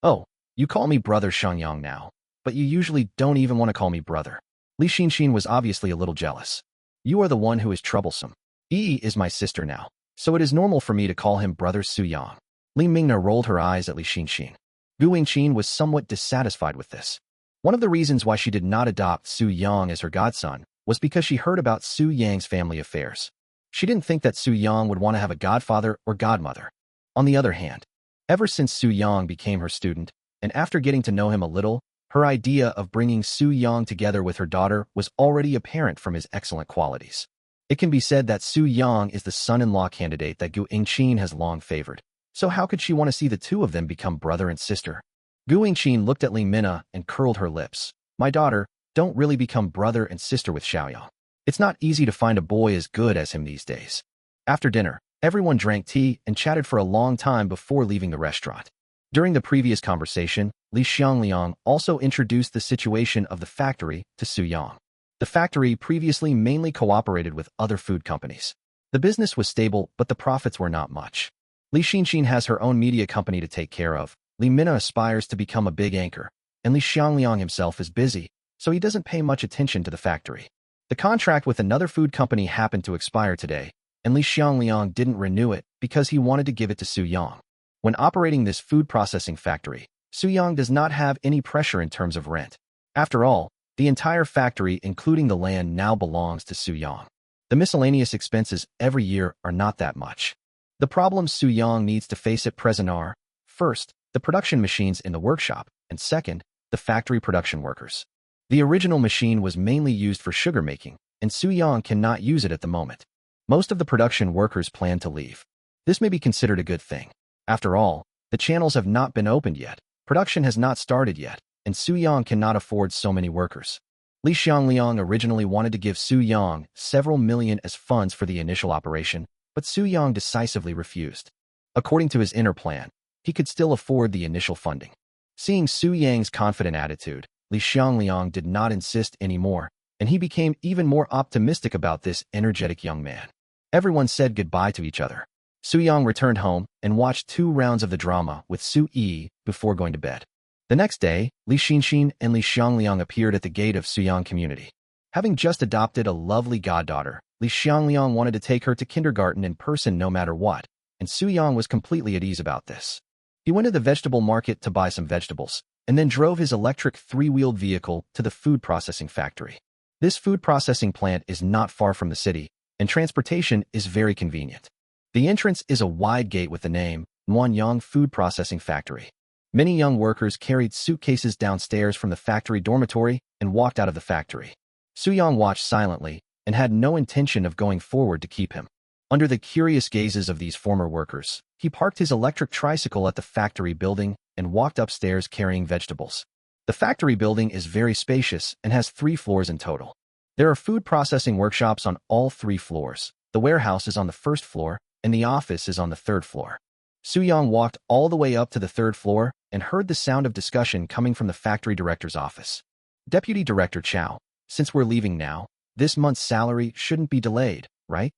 Oh, you call me brother Xiangyang now, but you usually don't even want to call me brother. Li Xinxin was obviously a little jealous. You are the one who is troublesome. Yi is my sister now, so it is normal for me to call him brother Su Yang. Li Mingna rolled her eyes at Li Xinxin. Gu Yingqin was somewhat dissatisfied with this. One of the reasons why she did not adopt Su Yang as her godson was because she heard about Su Yang's family affairs. She didn't think that Su Yang would want to have a godfather or godmother. On the other hand, ever since Su Yang became her student, and after getting to know him a little, her idea of bringing Su Yang together with her daughter was already apparent from his excellent qualities. It can be said that Su Yang is the son-in-law candidate that Gu Yingqin has long favored. So how could she want to see the two of them become brother and sister? Gu Yingqin looked at Li Mina and curled her lips. My daughter, don't really become brother and sister with Xiaoyang. It's not easy to find a boy as good as him these days. After dinner, everyone drank tea and chatted for a long time before leaving the restaurant. During the previous conversation, Li Xiangliang also introduced the situation of the factory to Su Yang. The factory previously mainly cooperated with other food companies. The business was stable, but the profits were not much. Li Xinxin has her own media company to take care of. Li Mina aspires to become a big anchor, and Li Xiangliang himself is busy, so he doesn't pay much attention to the factory. The contract with another food company happened to expire today, and Li Xiangliang didn't renew it because he wanted to give it to Su Yang. When operating this food processing factory, Su Yang does not have any pressure in terms of rent. After all, the entire factory, including the land, now belongs to Su Yang. The miscellaneous expenses every year are not that much. The problems Su Yang needs to face at present are, first, the production machines in the workshop, and second, the factory production workers. The original machine was mainly used for sugar making, and Su Yang cannot use it at the moment. Most of the production workers plan to leave. This may be considered a good thing. After all, the channels have not been opened yet, production has not started yet, and Su Yang cannot afford so many workers. Li Xiangliang originally wanted to give Su Yang several million as funds for the initial operation, but Su Yang decisively refused. According to his inner plan, he could still afford the initial funding. Seeing Su Yang's confident attitude, Li Xiangliang did not insist anymore, and he became even more optimistic about this energetic young man. Everyone said goodbye to each other. Su Yang returned home and watched 2 rounds of the drama with Su Yi before going to bed. The next day, Li Xinxin and Li Xiangliang appeared at the gate of Su Yang community. Having just adopted a lovely goddaughter, Li Xiangliang wanted to take her to kindergarten in person no matter what, and Su Yang was completely at ease about this. He went to the vegetable market to buy some vegetables, and then drove his electric 3-wheeled vehicle to the food processing factory. This food processing plant is not far from the city, and transportation is very convenient. The entrance is a wide gate with the name, Manhwa Food Processing Factory. Many young workers carried suitcases downstairs from the factory dormitory and walked out of the factory. Su Yang watched silently and had no intention of going forward to keep him. Under the curious gazes of these former workers, he parked his electric tricycle at the factory building and walked upstairs carrying vegetables. The factory building is very spacious and has 3 floors in total. There are food processing workshops on all 3 floors. The warehouse is on the 1st floor, and the office is on the 3rd floor. Su Yang walked all the way up to the 3rd floor and heard the sound of discussion coming from the factory director's office. Deputy Director Chow, since we're leaving now, this month's salary shouldn't be delayed, right?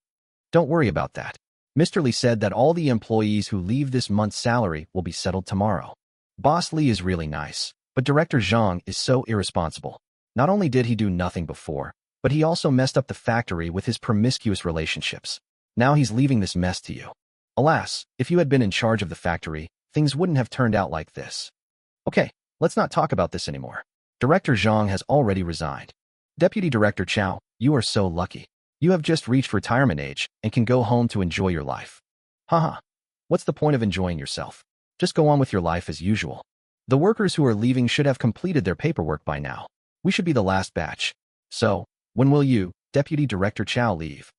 Don't worry about that. Mr. Lee said that all the employees who leave this month's salary will be settled tomorrow. Boss Lee is really nice, but Director Zhang is so irresponsible. Not only did he do nothing before, but he also messed up the factory with his promiscuous relationships. Now he's leaving this mess to you. Alas, if you had been in charge of the factory, things wouldn't have turned out like this. Okay, let's not talk about this anymore. Director Zhang has already resigned. Deputy Director Chow, you are so lucky. You have just reached retirement age and can go home to enjoy your life. Haha. What's the point of enjoying yourself? Just go on with your life as usual. The workers who are leaving should have completed their paperwork by now. We should be the last batch. So, when will you, Deputy Director Chow, leave?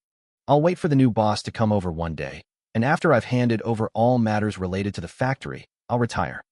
I'll wait for the new boss to come over one day, and after I've handed over all matters related to the factory, I'll retire.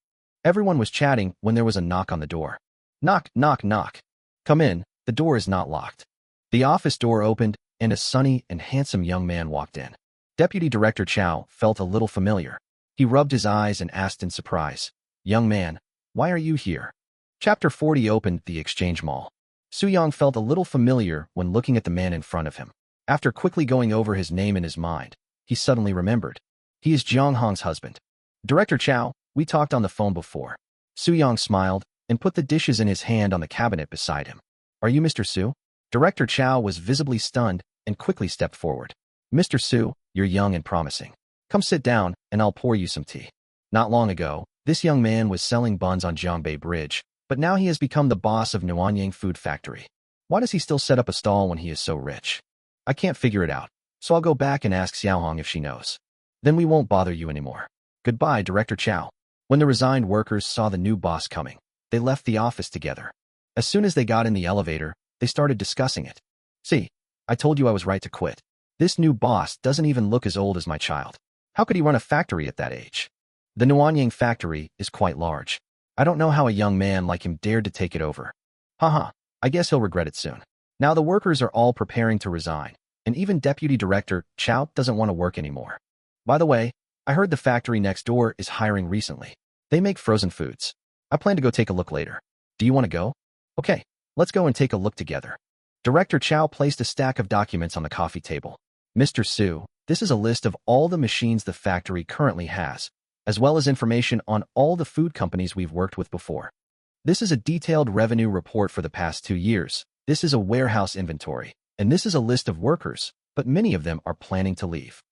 Everyone was chatting when there was a knock on the door. Knock, knock, knock. Come in, the door is not locked. The office door opened, and a sunny and handsome young man walked in. Deputy Director Chow felt a little familiar. He rubbed his eyes and asked in surprise, "Young man, why are you here?" Chapter 40 opened the exchange mall. Su Yang felt a little familiar when looking at the man in front of him. After quickly going over his name in his mind, he suddenly remembered. He is Jiang Hong's husband. Director Chow, we talked on the phone before. Su Yang smiled and put the dishes in his hand on the cabinet beside him. Are you Mr. Su? Director Chow was visibly stunned and quickly stepped forward. Mr. Su, you're young and promising. Come sit down and I'll pour you some tea. Not long ago, this young man was selling buns on Jiangbei Bridge, but now he has become the boss of Nuanyang Food Factory. Why does he still set up a stall when he is so rich? I can't figure it out, so I'll go back and ask Xiaohong if she knows. Then we won't bother you anymore. Goodbye, Director Chow. When the resigned workers saw the new boss coming, they left the office together. As soon as they got in the elevator, they started discussing it. See, I told you I was right to quit. This new boss doesn't even look as old as my child. How could he run a factory at that age? The Nuanyang factory is quite large. I don't know how a young man like him dared to take it over. Haha, I guess he'll regret it soon. Now the workers are all preparing to resign, and even Deputy Director Chow doesn't want to work anymore. By the way, I heard the factory next door is hiring recently. They make frozen foods. I plan to go take a look later. Do you want to go? Okay, let's go and take a look together. Director Chow placed a stack of documents on the coffee table. Mr. Su, this is a list of all the machines the factory currently has, as well as information on all the food companies we've worked with before. This is a detailed revenue report for the past 2 years. This is a warehouse inventory, and this is a list of workers, but many of them are planning to leave.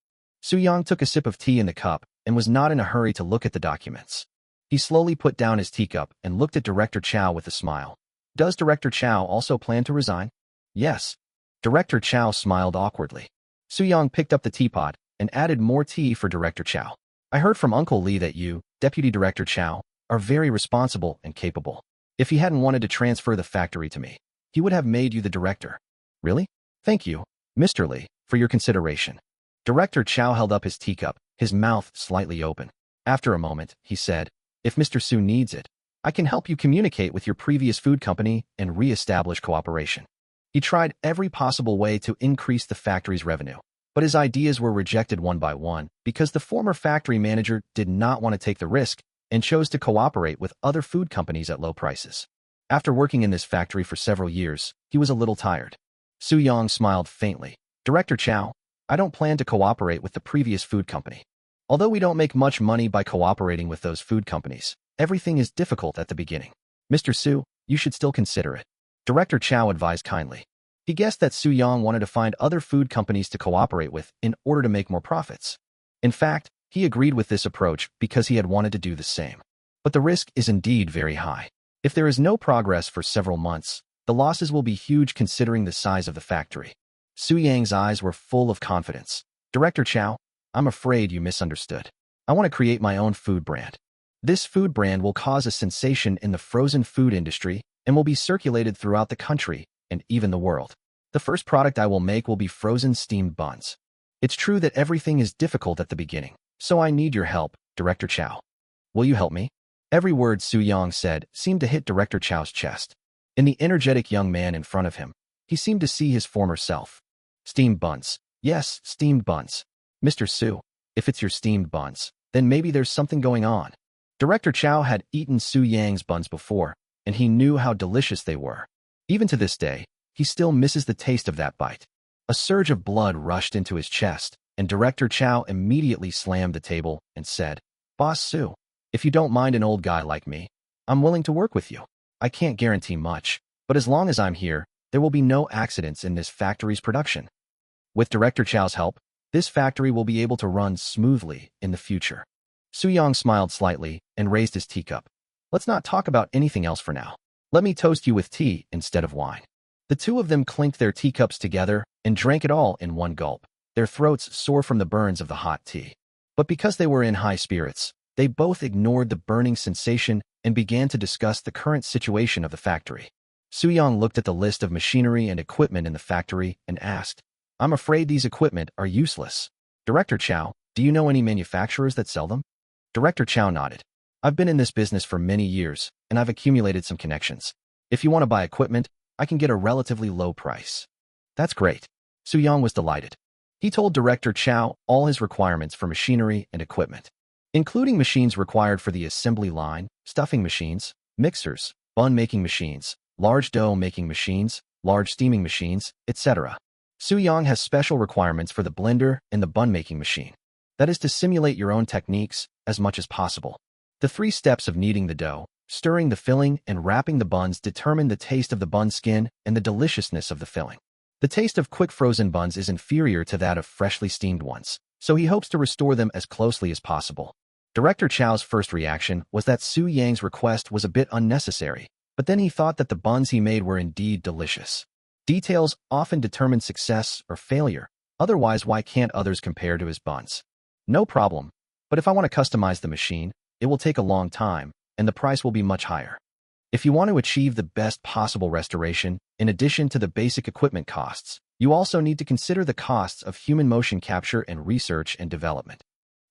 Su Yang took a sip of tea in the cup and was not in a hurry to look at the documents. He slowly put down his teacup and looked at Director Chow with a smile. Does Director Chow also plan to resign? Yes. Director Chow smiled awkwardly. Su Yang picked up the teapot and added more tea for Director Chow. I heard from Uncle Lee that you, Deputy Director Chow, are very responsible and capable. If he hadn't wanted to transfer the factory to me, he would have made you the director. Really? Thank you, Mr. Lee, for your consideration. Director Chow held up his teacup, his mouth slightly open. After a moment, he said, if Mr. Su needs it, I can help you communicate with your previous food company and re-establish cooperation. He tried every possible way to increase the factory's revenue. But his ideas were rejected one by one because the former factory manager did not want to take the risk and chose to cooperate with other food companies at low prices. After working in this factory for several years, he was a little tired. Su Yang smiled faintly. Director Chow, I don't plan to cooperate with the previous food company. Although we don't make much money by cooperating with those food companies, everything is difficult at the beginning. Mr. Su, you should still consider it. Director Chow advised kindly. He guessed that Su Yang wanted to find other food companies to cooperate with in order to make more profits. In fact, he agreed with this approach because he had wanted to do the same. But the risk is indeed very high. If there is no progress for several months, the losses will be huge considering the size of the factory. Su Yang's eyes were full of confidence. Director Chow, I'm afraid you misunderstood. I want to create my own food brand. This food brand will cause a sensation in the frozen food industry and will be circulated throughout the country and even the world. The first product I will make will be frozen steamed buns. It's true that everything is difficult at the beginning, so I need your help, Director Chow. Will you help me? Every word Su Yang said seemed to hit Director Chow's chest. In the energetic young man in front of him, he seemed to see his former self. Steamed buns. Yes, steamed buns. Mr. Su, if it's your steamed buns, then maybe there's something going on. Director Chow had eaten Su Yang's buns before, and he knew how delicious they were. Even to this day, he still misses the taste of that bite. A surge of blood rushed into his chest, and Director Chow immediately slammed the table and said, Boss Su, if you don't mind an old guy like me, I'm willing to work with you. I can't guarantee much, but as long as I'm here, there will be no accidents in this factory's production. With Director Chow's help, this factory will be able to run smoothly in the future. Su Yang smiled slightly and raised his teacup. Let's not talk about anything else for now. Let me toast you with tea instead of wine. The two of them clinked their teacups together and drank it all in one gulp, their throats sore from the burns of the hot tea. But because they were in high spirits, they both ignored the burning sensation and began to discuss the current situation of the factory. Su Yang looked at the list of machinery and equipment in the factory and asked, I'm afraid these equipment are useless. Director Chow, do you know any manufacturers that sell them? Director Chow nodded. I've been in this business for many years, and I've accumulated some connections. If you want to buy equipment, I can get a relatively low price. That's great. Su Yang was delighted. He told Director Chow all his requirements for machinery and equipment, including machines required for the assembly line, stuffing machines, mixers, bun-making machines, large dough-making machines, large steaming machines, etc. Su Yang has special requirements for the blender and the bun-making machine. That is to simulate your own techniques as much as possible. The 3 steps of kneading the dough, stirring the filling, and wrapping the buns determine the taste of the bun skin and the deliciousness of the filling. The taste of quick frozen buns is inferior to that of freshly steamed ones, so he hopes to restore them as closely as possible. Director Chow's first reaction was that Su Yang's request was a bit unnecessary, but then he thought that the buns he made were indeed delicious. Details often determine success or failure, otherwise why can't others compare to his buns? No problem, but if I want to customize the machine, it will take a long time, and the price will be much higher. If you want to achieve the best possible restoration, in addition to the basic equipment costs, you also need to consider the costs of human motion capture and research and development.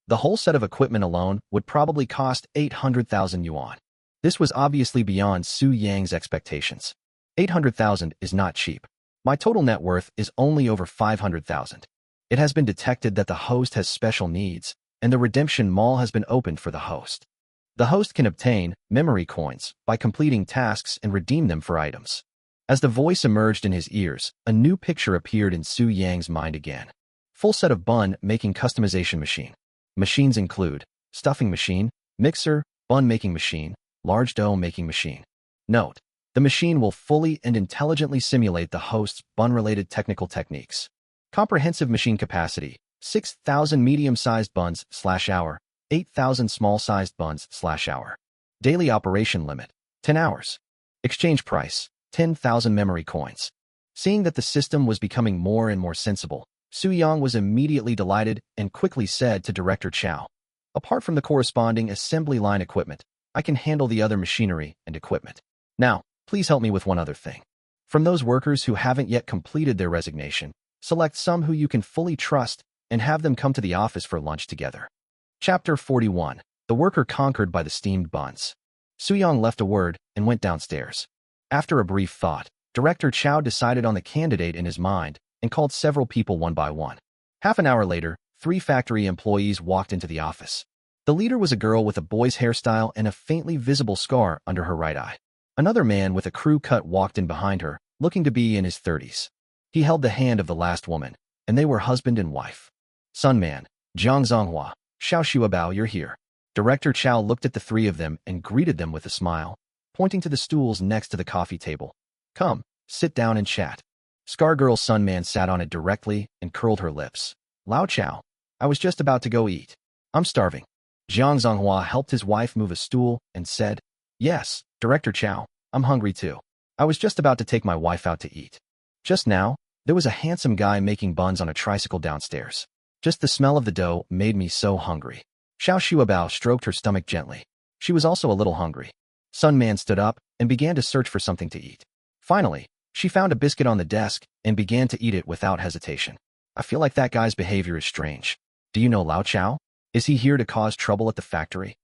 The whole set of equipment alone would probably cost 800,000 yuan. This was obviously beyond Su Yang's expectations. 800,000 is not cheap. My total net worth is only over 500,000. It has been detected that the host has special needs, and the redemption mall has been opened for the host. The host can obtain memory coins by completing tasks and redeem them for items. As the voice emerged in his ears, a new picture appeared in Su Yang's mind again. Full set of bun-making customization machine. Machines include stuffing machine, mixer, bun-making machine, large dough-making machine. Note: the machine will fully and intelligently simulate the host's bun-related technical techniques. Comprehensive machine capacity: 6,000 medium-sized buns/hour, 8,000 small-sized buns/hour. Daily operation limit: 10 hours. Exchange price: 10,000 memory coins. Seeing that the system was becoming more and more sensible, Su Yang was immediately delighted and quickly said to Director Chow, apart from the corresponding assembly line equipment, I can handle the other machinery and equipment. Now, please help me with one other thing. From those workers who haven't yet completed their resignation, select some who you can fully trust and have them come to the office for lunch together. Chapter 41. The Worker Conquered by the Steamed Buns. Su Yang left a word and went downstairs. After a brief thought, Director Chow decided on the candidate in his mind and called several people one by one. Half an hour later, 3 factory employees walked into the office. The leader was a girl with a boy's hairstyle and a faintly visible scar under her right eye. Another man with a crew cut walked in behind her, looking to be in his 30s. He held the hand of the last woman, and they were husband and wife. Sunman, Jiang Zonghua, Xiao Shuabao, you're here. Director Chow looked at the 3 of them and greeted them with a smile, pointing to the stools next to the coffee table. Come, sit down and chat. Scar Girl Sunman sat on it directly and curled her lips. Lao Chow, I was just about to go eat. I'm starving. Jiang Zonghua helped his wife move a stool and said, Yes, Director Chow, I'm hungry too. I was just about to take my wife out to eat. Just now, there was a handsome guy making buns on a tricycle downstairs. Just the smell of the dough made me so hungry. Xiao Shuabao stroked her stomach gently. She was also a little hungry. Sunman stood up and began to search for something to eat. Finally, she found a biscuit on the desk and began to eat it without hesitation. I feel like that guy's behavior is strange. Do you know Lao Chow? Is he here to cause trouble at the factory?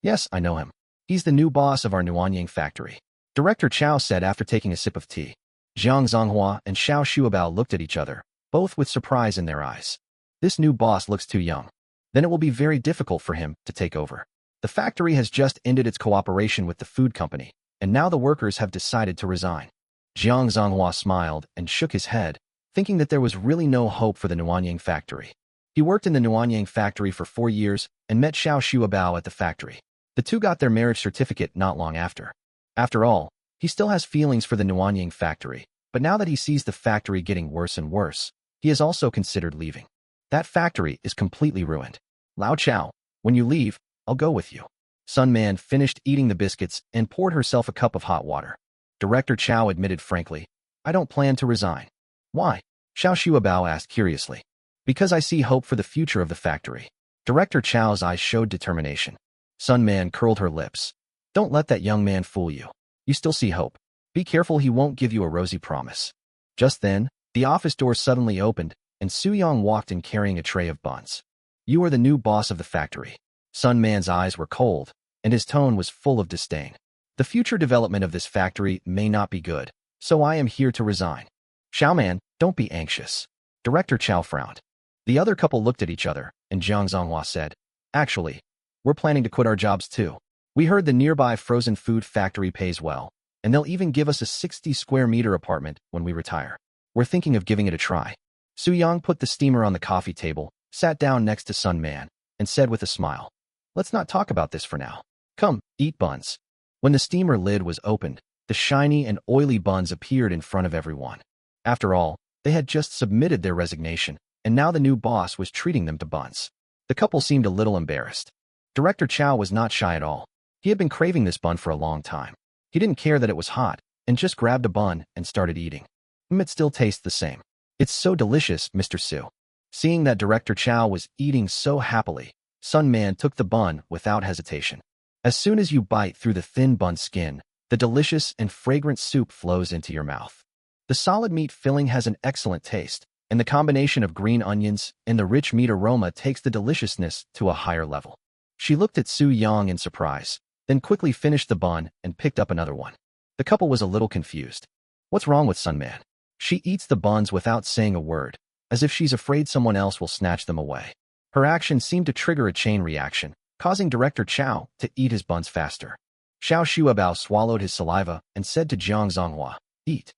Yes, I know him. He's the new boss of our Nuanyang factory. Director Chow said after taking a sip of tea. Jiang Zonghua and Xiao Shuabao looked at each other, both with surprise in their eyes. This new boss looks too young. Then it will be very difficult for him to take over. The factory has just ended its cooperation with the food company, and now the workers have decided to resign. Jiang Zonghua smiled and shook his head, thinking that there was really no hope for the Nuanyang factory. He worked in the Nuanyang factory for 4 years and met Xiao Shuabao at the factory. The two got their marriage certificate not long after. After all, he still has feelings for the Nuanyang factory, but now that he sees the factory getting worse and worse, he has also considered leaving. That factory is completely ruined. Lao Chow, when you leave, I'll go with you. Sunman finished eating the biscuits and poured herself a cup of hot water. Director Chow admitted frankly, I don't plan to resign. Why? Xiao Shuabao asked curiously. Because I see hope for the future of the factory. Director Chow's eyes showed determination. Sunman curled her lips. Don't let that young man fool you. You still see hope. Be careful he won't give you a rosy promise. Just then, the office door suddenly opened, and Su Yang walked in carrying a tray of buns. You are the new boss of the factory. Sunman's eyes were cold, and his tone was full of disdain. The future development of this factory may not be good, so I am here to resign. Xiaoman, don't be anxious. Director Chow frowned. The other couple looked at each other, and Jiang Zonghua said, Actually, we're planning to quit our jobs too. We heard the nearby frozen food factory pays well, and they'll even give us a 60-square-meter apartment when we retire. We're thinking of giving it a try. Su Yang put the steamer on the coffee table, sat down next to Sun Man, and said with a smile, Let's not talk about this for now. Come, eat buns. When the steamer lid was opened, the shiny and oily buns appeared in front of everyone. After all, they had just submitted their resignation, and now the new boss was treating them to buns. The couple seemed a little embarrassed. Director Chow was not shy at all. He had been craving this bun for a long time. He didn't care that it was hot, and just grabbed a bun and started eating. It still tastes the same. It's so delicious, Mr. Su. Seeing that Director Chow was eating so happily, Sun Man took the bun without hesitation. As soon as you bite through the thin bun skin, the delicious and fragrant soup flows into your mouth. The solid meat filling has an excellent taste, and the combination of green onions and the rich meat aroma takes the deliciousness to a higher level. She looked at Su Yang in surprise, then quickly finished the bun and picked up another one. The couple was a little confused. What's wrong with Sun Man? She eats the buns without saying a word, as if she's afraid someone else will snatch them away. Her action seemed to trigger a chain reaction, causing Director Chow to eat his buns faster. Xiao Shuabao swallowed his saliva and said to Jiang Zonghua, Eat.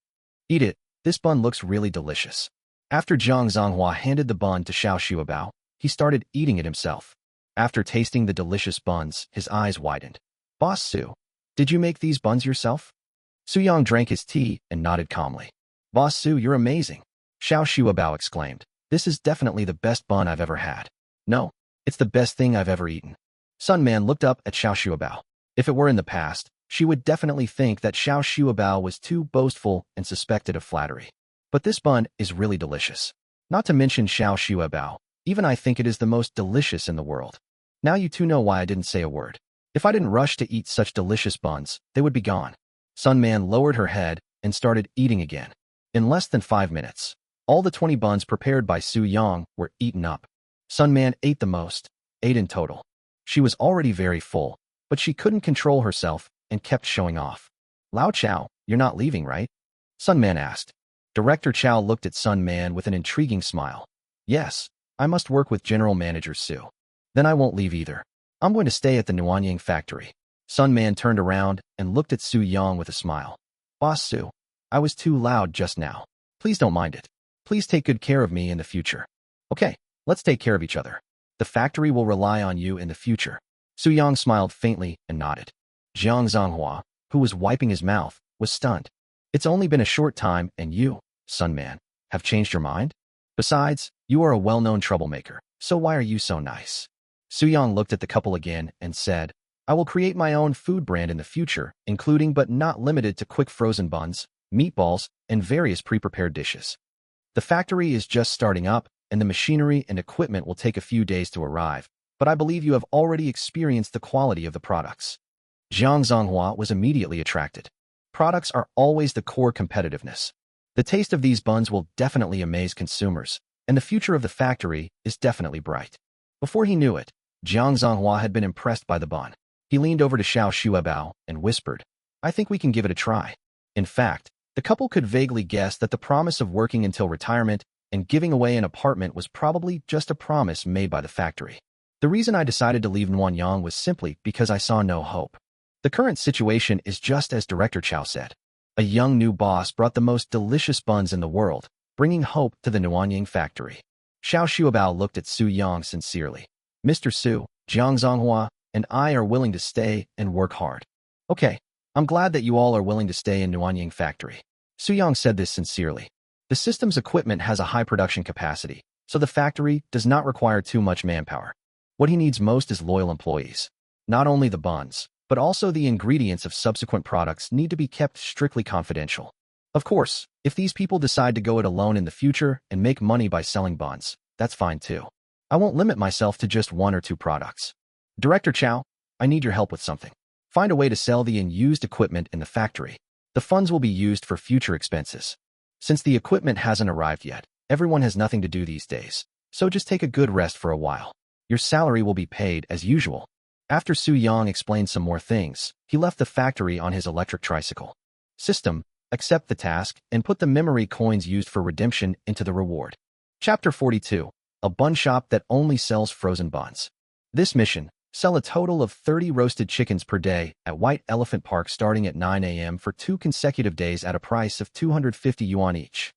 Eat it, this bun looks really delicious. After Jiang Zonghua handed the bun to Xiao Shuabao, he started eating it himself. After tasting the delicious buns, his eyes widened. Boss Su, did you make these buns yourself? Su Yang drank his tea and nodded calmly. Boss Su, you're amazing. Xiao Shuabao exclaimed. This is definitely the best bun I've ever had. No, it's the best thing I've ever eaten. Sun Man looked up at Xiao Shuabao. If it were in the past, she would definitely think that Xiao Shuabao was too boastful and suspected of flattery. But this bun is really delicious. Not to mention Xiao Shuabao, even I think it is the most delicious in the world. Now you two know why I didn't say a word. If I didn't rush to eat such delicious buns, they would be gone. Sun Man lowered her head and started eating again. In less than 5 minutes, all the 20 buns prepared by Su Yang were eaten up. Sun Man ate the most, 8 in total. She was already very full, but she couldn't control herself and kept showing off. Lao Chow, you're not leaving, right? Sun Man asked. Director Chow looked at Sun Man with an intriguing smile. Yes, I must work with General Manager Su. Then I won't leave either. I'm going to stay at the Nuanyang factory. Sun Man turned around and looked at Su Yang with a smile. Boss Su, I was too loud just now. Please don't mind it. Please take good care of me in the future. Okay, let's take care of each other. The factory will rely on you in the future. Su Yang smiled faintly and nodded. Jiang Zhonghua, who was wiping his mouth, was stunned. It's only been a short time and you, Sun Man, have changed your mind? Besides, you are a well-known troublemaker, so why are you so nice? Su Yang looked at the couple again and said, I will create my own food brand in the future, including but not limited to quick frozen buns, meatballs, and various pre-prepared dishes. The factory is just starting up, and the machinery and equipment will take a few days to arrive, but I believe you have already experienced the quality of the products. Jiang Zhonghua was immediately attracted. Products are always the core competitiveness. The taste of these buns will definitely amaze consumers, and the future of the factory is definitely bright. Before he knew it, Jiang Zhonghua had been impressed by the bun. He leaned over to Xiao Shuabao and whispered, I think we can give it a try. In fact, the couple could vaguely guess that the promise of working until retirement and giving away an apartment was probably just a promise made by the factory. The reason I decided to leave Nuanyang was simply because I saw no hope. The current situation is just as Director Chow said. A young new boss brought the most delicious buns in the world, bringing hope to the Nuanyang factory. Xiao Shuabao looked at Su Yang sincerely. Mr. Su, Jiang Zhonghua, and I are willing to stay and work hard. Okay, I'm glad that you all are willing to stay in Nuanyang factory. Su Yang said this sincerely. The system's equipment has a high production capacity, so the factory does not require too much manpower. What he needs most is loyal employees. Not only the buns, but also the ingredients of subsequent products need to be kept strictly confidential. Of course, if these people decide to go it alone in the future and make money by selling buns, that's fine too. I won't limit myself to just one or two products. Director Chow, I need your help with something. Find a way to sell the unused equipment in the factory. The funds will be used for future expenses. Since the equipment hasn't arrived yet, everyone has nothing to do these days, so just take a good rest for a while. Your salary will be paid as usual. After Su Yang explained some more things, he left the factory on his electric tricycle. System, accept the task and put the memory coins used for redemption into the reward. Chapter 42, a bun shop that only sells frozen buns. This mission, sell a total of 30 roasted chickens per day at White Elephant Park starting at 9 a.m. for 2 consecutive days at a price of 250 yuan each.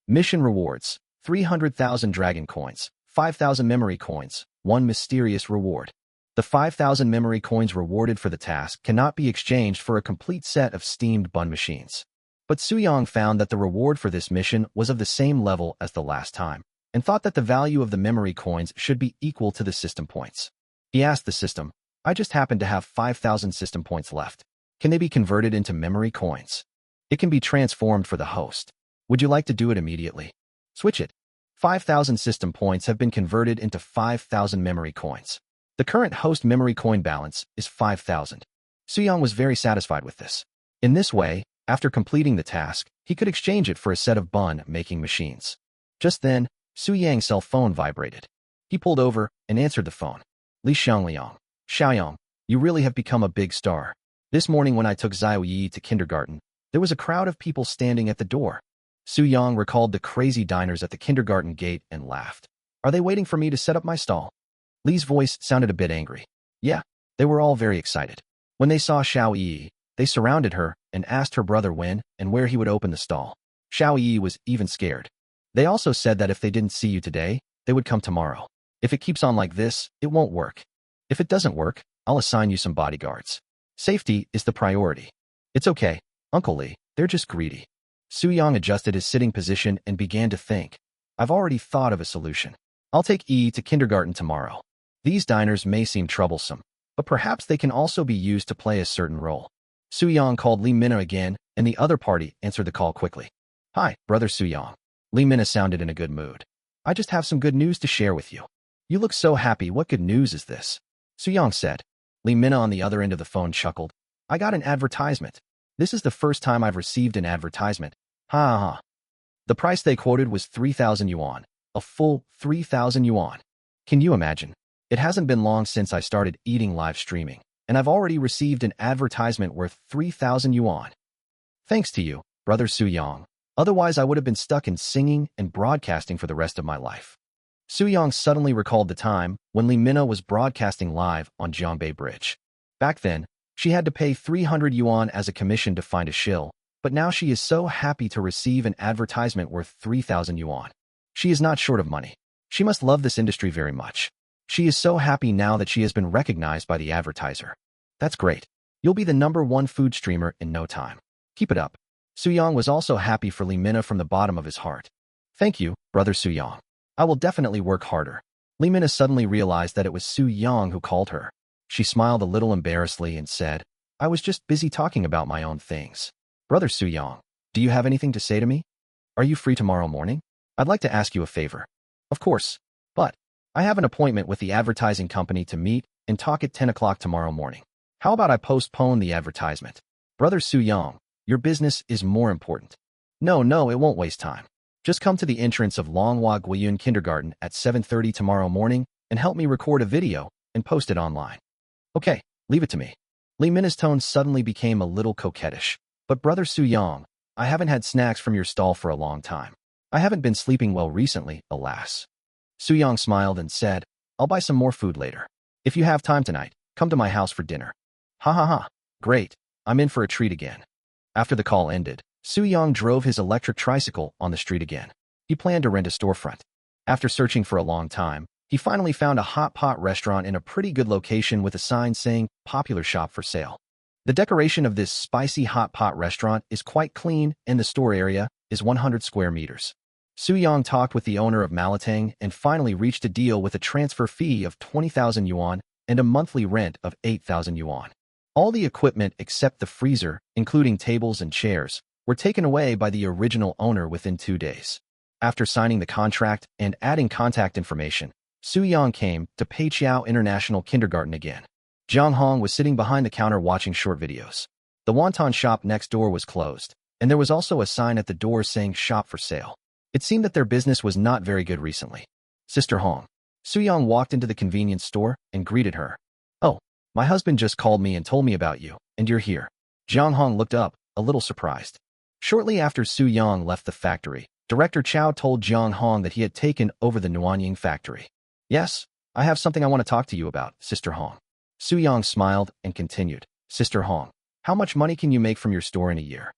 Mission rewards, 300,000 dragon coins, 5,000 memory coins, 1 mysterious reward. The 5,000 memory coins rewarded for the task cannot be exchanged for a complete set of steamed bun machines. But Su Yang found that the reward for this mission was of the same level as the last time, and thought that the value of the memory coins should be equal to the system points. He asked the system, I just happen to have 5,000 system points left. Can they be converted into memory coins? It can be transformed for the host. Would you like to do it immediately? Switch it. 5,000 system points have been converted into 5,000 memory coins. The current host memory coin balance is 5,000. Su Yang was very satisfied with this. In this way, after completing the task, he could exchange it for a set of bun-making machines. Just then, Su Yang's cell phone vibrated. He pulled over and answered the phone. Li Xiangliang, Xiaoyang, you really have become a big star. This morning when I took Xiao Yi to kindergarten, there was a crowd of people standing at the door. Su Yang recalled the crazy diners at the kindergarten gate and laughed. Are they waiting for me to set up my stall? Li's voice sounded a bit angry. Yeah, they were all very excited. When they saw Xiao Yi, they surrounded her and asked her brother when and where he would open the stall. Xiao Yi was even scared. They also said that if they didn't see you today, they would come tomorrow. If it keeps on like this, it won't work. If it doesn't work, I'll assign you some bodyguards. Safety is the priority. It's okay, Uncle Li, they're just greedy. Su Yang adjusted his sitting position and began to think. I've already thought of a solution. I'll take Yi to kindergarten tomorrow. These diners may seem troublesome, but perhaps they can also be used to play a certain role. Su Yang called Li Mina again, and the other party answered the call quickly. Hi, brother Su Yang. Li Mina sounded in a good mood. I just have some good news to share with you. You look so happy. What good news is this? Su Yang said. Li Mina on the other end of the phone chuckled. I got an advertisement. This is the first time I've received an advertisement. Ha ha ha. The price they quoted was 3,000 yuan. A full 3,000 yuan. Can you imagine? It hasn't been long since I started eating live streaming, and I've already received an advertisement worth 3,000 yuan. Thanks to you, brother Su Yang. Otherwise I would have been stuck in singing and broadcasting for the rest of my life. Su-young suddenly recalled the time when Lee Mina was broadcasting live on Jiangbei Bridge. Back then, she had to pay 300 yuan as a commission to find a shill, but now she is so happy to receive an advertisement worth 3,000 yuan. She is not short of money. She must love this industry very much. She is so happy now that she has been recognized by the advertiser. That's great. You'll be the #1 food streamer in no time. Keep it up. Su-young was also happy for Lee Mina from the bottom of his heart. Thank you, brother Su-young. I will definitely work harder. Lee Mina suddenly realized that it was Su-young who called her. She smiled a little embarrassedly and said, I was just busy talking about my own things. Brother Su-young, do you have anything to say to me? Are you free tomorrow morning? I'd like to ask you a favor. Of course. But I have an appointment with the advertising company to meet and talk at 10 o'clock tomorrow morning. How about I postpone the advertisement? Brother Su-young, your business is more important. No, it won't waste time. Just come to the entrance of Longhua Guiyun Kindergarten at 7:30 tomorrow morning and help me record a video and post it online. Okay, leave it to me. Lee Mina's tone suddenly became a little coquettish. But brother Su-young, I haven't had snacks from your stall for a long time. I haven't been sleeping well recently, alas. Su-young smiled and said, I'll buy some more food later. If you have time tonight, come to my house for dinner. Ha ha ha. Great, I'm in for a treat again. After the call ended, Su-young drove his electric tricycle on the street again. He planned to rent a storefront. After searching for a long time, he finally found a hot pot restaurant in a pretty good location with a sign saying, Popular Shop for Sale. The decoration of this spicy hot pot restaurant is quite clean and the store area is 100 square meters. Su-young talked with the owner of Malatang and finally reached a deal with a transfer fee of 20,000 yuan and a monthly rent of 8,000 yuan. All the equipment except the freezer, including tables and chairs, were taken away by the original owner within 2 days. After signing the contract and adding contact information, Su-young came to Peiqiao International Kindergarten again. Zhang Hong was sitting behind the counter watching short videos. The wonton shop next door was closed, and there was also a sign at the door saying Shop for Sale. It seemed that their business was not very good recently. Sister Hong. Su-young walked into the convenience store and greeted her. Oh, my husband just called me and told me about you, and you're here. Zhang Hong looked up, a little surprised. Shortly after Su-young left the factory, Director Chow told Zhang Hong that he had taken over the Nuanying factory. Yes, I have something I want to talk to you about, Sister Hong. Su-young smiled and continued. Sister Hong, how much money can you make from your store in a year?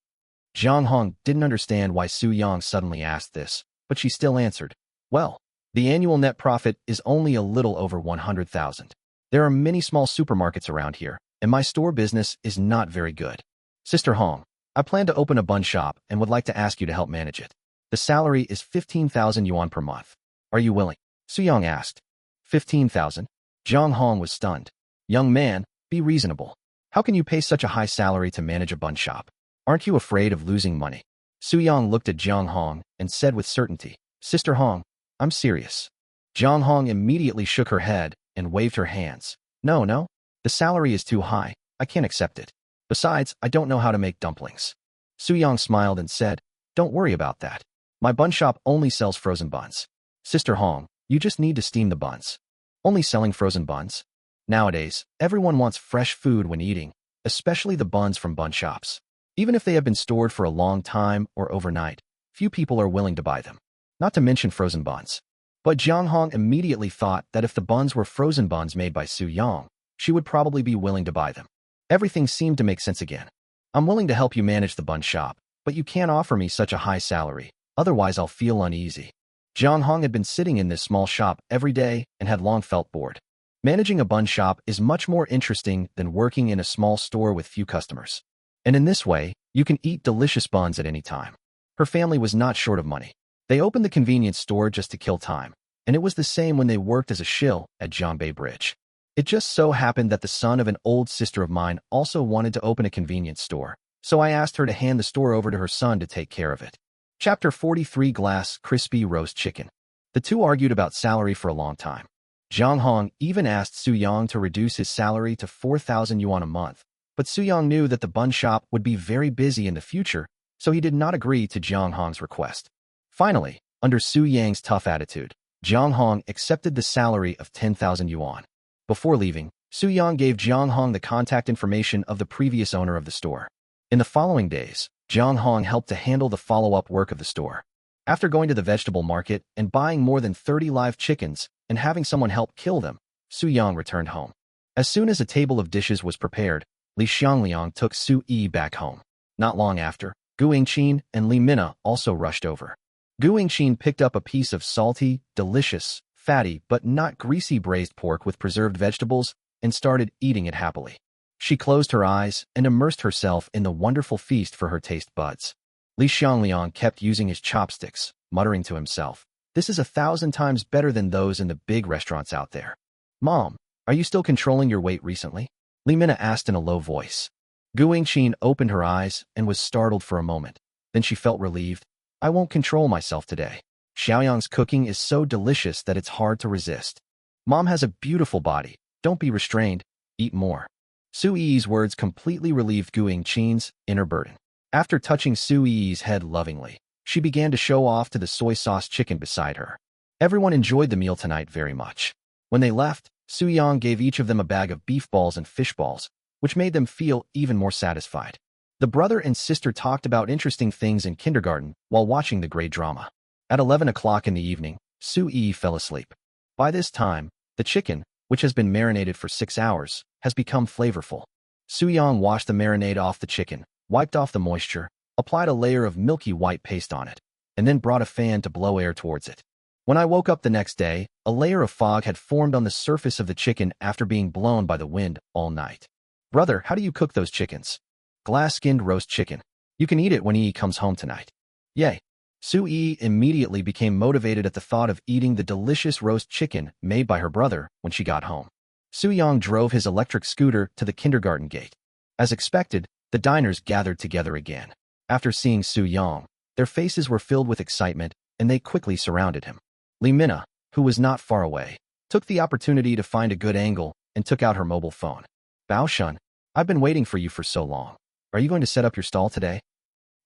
Zhang Hong didn't understand why Su-young suddenly asked this, but she still answered. Well, the annual net profit is only a little over 100,000. There are many small supermarkets around here, and my store business is not very good. Sister Hong, I plan to open a bun shop and would like to ask you to help manage it. The salary is 15,000 yuan per month. Are you willing? Su-young asked. 15,000? Zhang Hong was stunned. Young man, be reasonable. How can you pay such a high salary to manage a bun shop? Aren't you afraid of losing money? Su-young looked at Zhang Hong and said with certainty, Sister Hong, I'm serious. Zhang Hong immediately shook her head and waved her hands. No, the salary is too high. I can't accept it. Besides, I don't know how to make dumplings. Su-young smiled and said, Don't worry about that. My bun shop only sells frozen buns. Sister Hong, you just need to steam the buns. Only selling frozen buns? Nowadays, everyone wants fresh food when eating, especially the buns from bun shops. Even if they have been stored for a long time or overnight, few people are willing to buy them. Not to mention frozen buns. But Zhang Hong immediately thought that if the buns were frozen buns made by Su-young, she would probably be willing to buy them. Everything seemed to make sense again. I'm willing to help you manage the bun shop, but you can't offer me such a high salary, otherwise I'll feel uneasy. Zhang Hong had been sitting in this small shop every day and had long felt bored. Managing a bun shop is much more interesting than working in a small store with few customers. And in this way, you can eat delicious buns at any time. Her family was not short of money. They opened the convenience store just to kill time, and it was the same when they worked as a shill at Jiangbei Bridge. It just so happened that the son of an old sister of mine also wanted to open a convenience store, so I asked her to hand the store over to her son to take care of it. Chapter 43 Glass Crispy Roast Chicken. The two argued about salary for a long time. Zhang Hong even asked Su-young to reduce his salary to 4,000 yuan a month, but Su-young knew that the bun shop would be very busy in the future, so he did not agree to Zhang Hong's request. Finally, under Su-young's tough attitude, Zhang Hong accepted the salary of 10,000 yuan. Before leaving, Su-young gave Zhang Hong the contact information of the previous owner of the store. In the following days, Zhang Hong helped to handle the follow-up work of the store. After going to the vegetable market and buying more than 30 live chickens and having someone help kill them, Su Yang returned home. As soon as a table of dishes was prepared, Li Xiangliang took Su Yi back home. Not long after, Gu Yingqin and Li Minna also rushed over. Gu Yingqin picked up a piece of salty, delicious, fatty but not greasy braised pork with preserved vegetables and started eating it happily. She closed her eyes and immersed herself in the wonderful feast for her taste buds. Li Xiangliang kept using his chopsticks, muttering to himself, "This is 1,000 times better than those in the big restaurants out there." "Mom, are you still controlling your weight recently?" Li Minna asked in a low voice. Gu Yingqin opened her eyes and was startled for a moment. Then she felt relieved. "I won't control myself today. Xiaoyang's cooking is so delicious that it's hard to resist. Mom has a beautiful body. Don't be restrained. Eat more." Su Yi's words completely relieved Gu Yingqin's inner burden. After touching Su Yi's head lovingly, she began to show off to the soy sauce chicken beside her. Everyone enjoyed the meal tonight very much. When they left, Su Yang gave each of them a bag of beef balls and fish balls, which made them feel even more satisfied. The brother and sister talked about interesting things in kindergarten while watching the grade drama. At 11 o'clock in the evening, Su Yi fell asleep. By this time, the chicken, which has been marinated for 6 hours, has become flavorful. Su Yang washed the marinade off the chicken, wiped off the moisture, applied a layer of milky white paste on it, and then brought a fan to blow air towards it. When I woke up the next day, a layer of fog had formed on the surface of the chicken after being blown by the wind all night. "Brother, how do you cook those chickens?" "Glass-skinned roast chicken. You can eat it when Yi comes home tonight." "Yay." Su Yi immediately became motivated at the thought of eating the delicious roast chicken made by her brother when she got home. Su Yang drove his electric scooter to the kindergarten gate. As expected, the diners gathered together again. After seeing Su Yang, their faces were filled with excitement, and they quickly surrounded him. Li Minna, who was not far away, took the opportunity to find a good angle and took out her mobile phone. "Bao Shun, I've been waiting for you for so long. Are you going to set up your stall today?"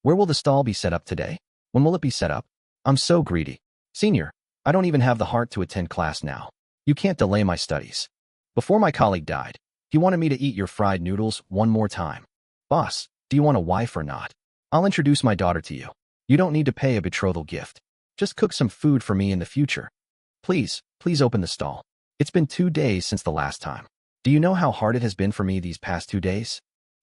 "Where will the stall be set up today? When will it be set up? I'm so greedy. Senior, I don't even have the heart to attend class now. You can't delay my studies. Before my colleague died, he wanted me to eat your fried noodles one more time. Boss, do you want a wife or not? I'll introduce my daughter to you. You don't need to pay a betrothal gift. Just cook some food for me in the future. Please open the stall. It's been 2 days since the last time. Do you know how hard it has been for me these past 2 days?"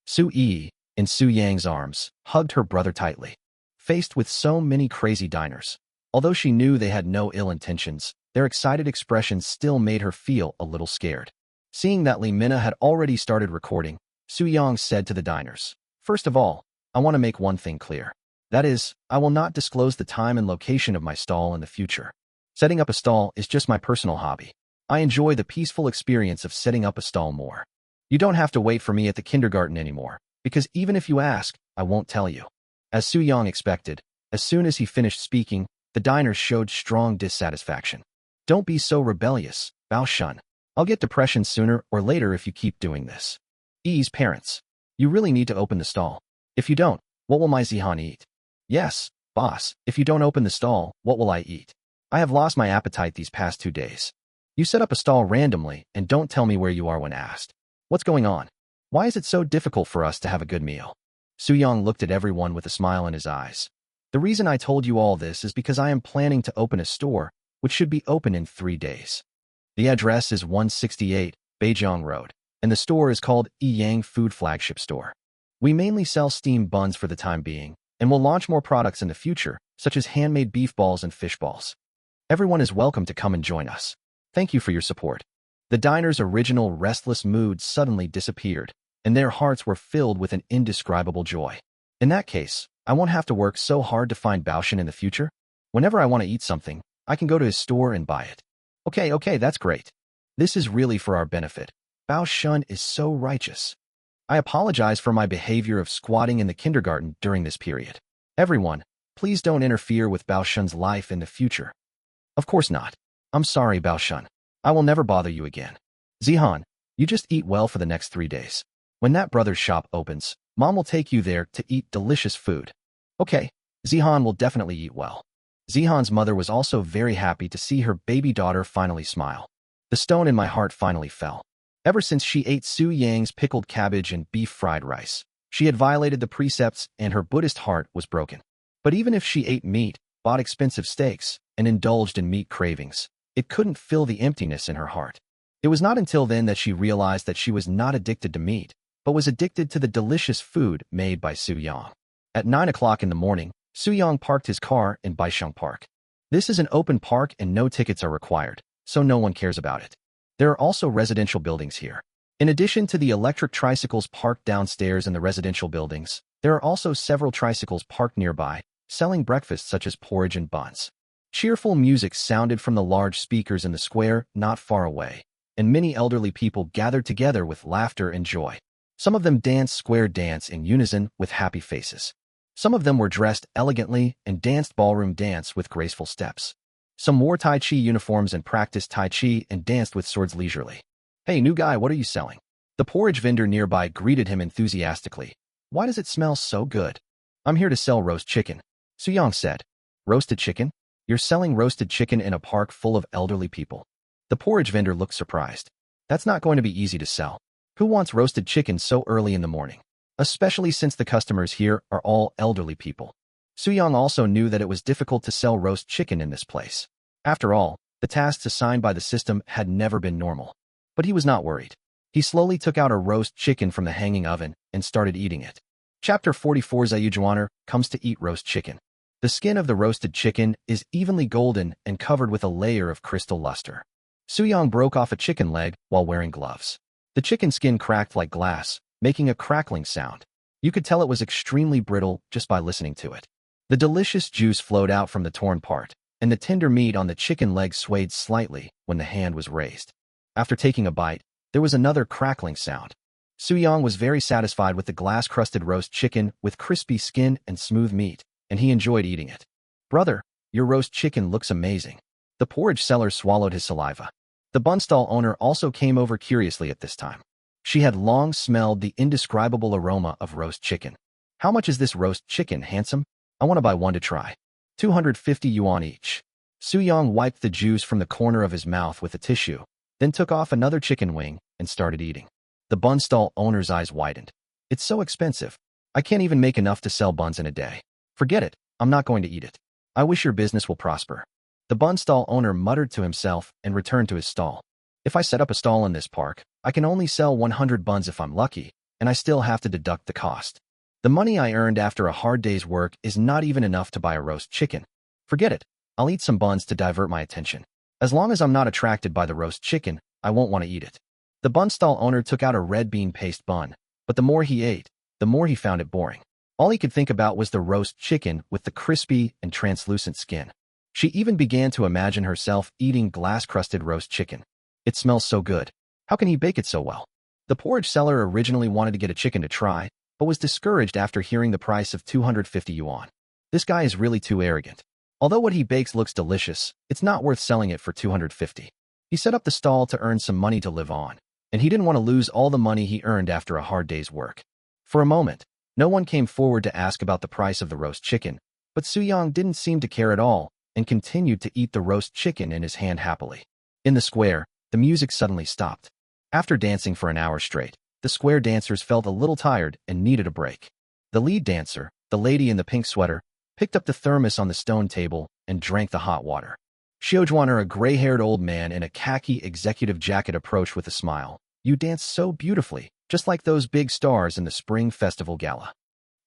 Su Yi, in Su Yang's arms, hugged her brother tightly. Faced with so many crazy diners, although she knew they had no ill intentions, their excited expressions still made her feel a little scared. Seeing that Li Minna had already started recording, Su Yang said to the diners, "First of all, I want to make one thing clear. That is, I will not disclose the time and location of my stall in the future. Setting up a stall is just my personal hobby. I enjoy the peaceful experience of setting up a stall more. You don't have to wait for me at the kindergarten anymore, because even if you ask, I won't tell you." As Su Yang expected, as soon as he finished speaking, the diners showed strong dissatisfaction. "Don't be so rebellious, Bao Shun. I'll get depression sooner or later if you keep doing this. Yi's parents, you really need to open the stall. If you don't, what will my Zihan eat?" "Yes, boss, if you don't open the stall, what will I eat? I have lost my appetite these past 2 days. You set up a stall randomly and don't tell me where you are when asked. What's going on? Why is it so difficult for us to have a good meal?" Su Yang looked at everyone with a smile in his eyes. "The reason I told you all this is because I am planning to open a store, which should be open in 3 days. The address is 168 Beijiang Road, and the store is called Yang Food Flagship Store. We mainly sell steamed buns for the time being, and will launch more products in the future, such as handmade beef balls and fish balls. Everyone is welcome to come and join us. Thank you for your support." The diners' original restless mood suddenly disappeared, and their hearts were filled with an indescribable joy. "In that case, I won't have to work so hard to find Baoshan in the future. Whenever I want to eat something, I can go to his store and buy it." Okay, that's great. This is really for our benefit. Bao Shun is so righteous. I apologize for my behavior of squatting in the kindergarten during this period. Everyone, please don't interfere with Bao Shun's life in the future. Of course not. I'm sorry, Bao Shun. I will never bother you again. Zihan, you just eat well for the next 3 days. When that brother's shop opens, Mom will take you there to eat delicious food. Okay, Zihan will definitely eat well. Zihan's mother was also very happy to see her baby daughter finally smile. The stone in my heart finally fell. Ever since she ate Su Yang's pickled cabbage and beef fried rice, she had violated the precepts and her Buddhist heart was broken. But even if she ate meat, bought expensive steaks, and indulged in meat cravings. It couldn't fill the emptiness in her heart. It was not until then that she realized that she was not addicted to meat, but was addicted to the delicious food made by Soo-young. At 9 o'clock in the morning, Soo-young parked his car in Baisheng Park. This is an open park and no tickets are required, so no one cares about it. There are also residential buildings here. In addition to the electric tricycles parked downstairs in the residential buildings, there are also several tricycles parked nearby, selling breakfast such as porridge and buns. Cheerful music sounded from the large speakers in the square not far away, and many elderly people gathered together with laughter and joy. Some of them danced square dance in unison with happy faces. Some of them were dressed elegantly and danced ballroom dance with graceful steps. Some wore Tai Chi uniforms and practiced Tai Chi and danced with swords leisurely. "Hey, new guy, what are you selling?" The porridge vendor nearby greeted him enthusiastically. "Why does it smell so good?" "I'm here to sell roast chicken," Soo-young said. "Roasted chicken? You're selling roasted chicken in a park full of elderly people?" The porridge vendor looked surprised. "That's not going to be easy to sell. Who wants roasted chicken so early in the morning? Especially since the customers here are all elderly people." Soo-young also knew that it was difficult to sell roast chicken in this place. After all, the tasks assigned by the system had never been normal. But he was not worried. He slowly took out a roast chicken from the hanging oven and started eating it. Chapter 44 Zayujuaner comes to eat roast chicken. The skin of the roasted chicken is evenly golden and covered with a layer of crystal luster. Soo-young broke off a chicken leg while wearing gloves. The chicken skin cracked like glass, making a crackling sound. You could tell it was extremely brittle just by listening to it. The delicious juice flowed out from the torn part, and the tender meat on the chicken leg swayed slightly when the hand was raised. After taking a bite, there was another crackling sound. Soo-young was very satisfied with the glass-crusted roast chicken with crispy skin and smooth meat, and he enjoyed eating it. "Brother, your roast chicken looks amazing." The porridge seller swallowed his saliva. The bun stall owner also came over curiously at this time. She had long smelled the indescribable aroma of roast chicken. "How much is this roast chicken, handsome? I want to buy one to try." 250 yuan each. Soo-young wiped the juice from the corner of his mouth with a tissue, then took off another chicken wing and started eating. The bun stall owner's eyes widened. "It's so expensive. I can't even make enough to sell buns in a day. Forget it, I'm not going to eat it. I wish your business will prosper." The bun stall owner muttered to himself and returned to his stall. "If I set up a stall in this park, I can only sell 100 buns if I'm lucky, and I still have to deduct the cost. The money I earned after a hard day's work is not even enough to buy a roast chicken. Forget it, I'll eat some buns to divert my attention. As long as I'm not attracted by the roast chicken, I won't want to eat it." The bun stall owner took out a red bean paste bun, but the more he ate, the more he found it boring. All he could think about was the roast chicken with the crispy and translucent skin. She even began to imagine herself eating glass-crusted roast chicken. "It smells so good. How can he bake it so well?" The porridge seller originally wanted to get a chicken to try, but was discouraged after hearing the price of 250 yuan. This guy is really too arrogant. Although what he bakes looks delicious, it's not worth selling it for 250. He set up the stall to earn some money to live on, and he didn't want to lose all the money he earned after a hard day's work. For a moment, no one came forward to ask about the price of the roast chicken, but Soo-young didn't seem to care at all and continued to eat the roast chicken in his hand happily. In the square, the music suddenly stopped. After dancing for an hour straight, the square dancers felt a little tired and needed a break. The lead dancer, the lady in the pink sweater, picked up the thermos on the stone table and drank the hot water. Xiaojuaner, a gray-haired old man in a khaki executive jacket, approached with a smile. "You dance so beautifully, just like those big stars in the Spring Festival Gala."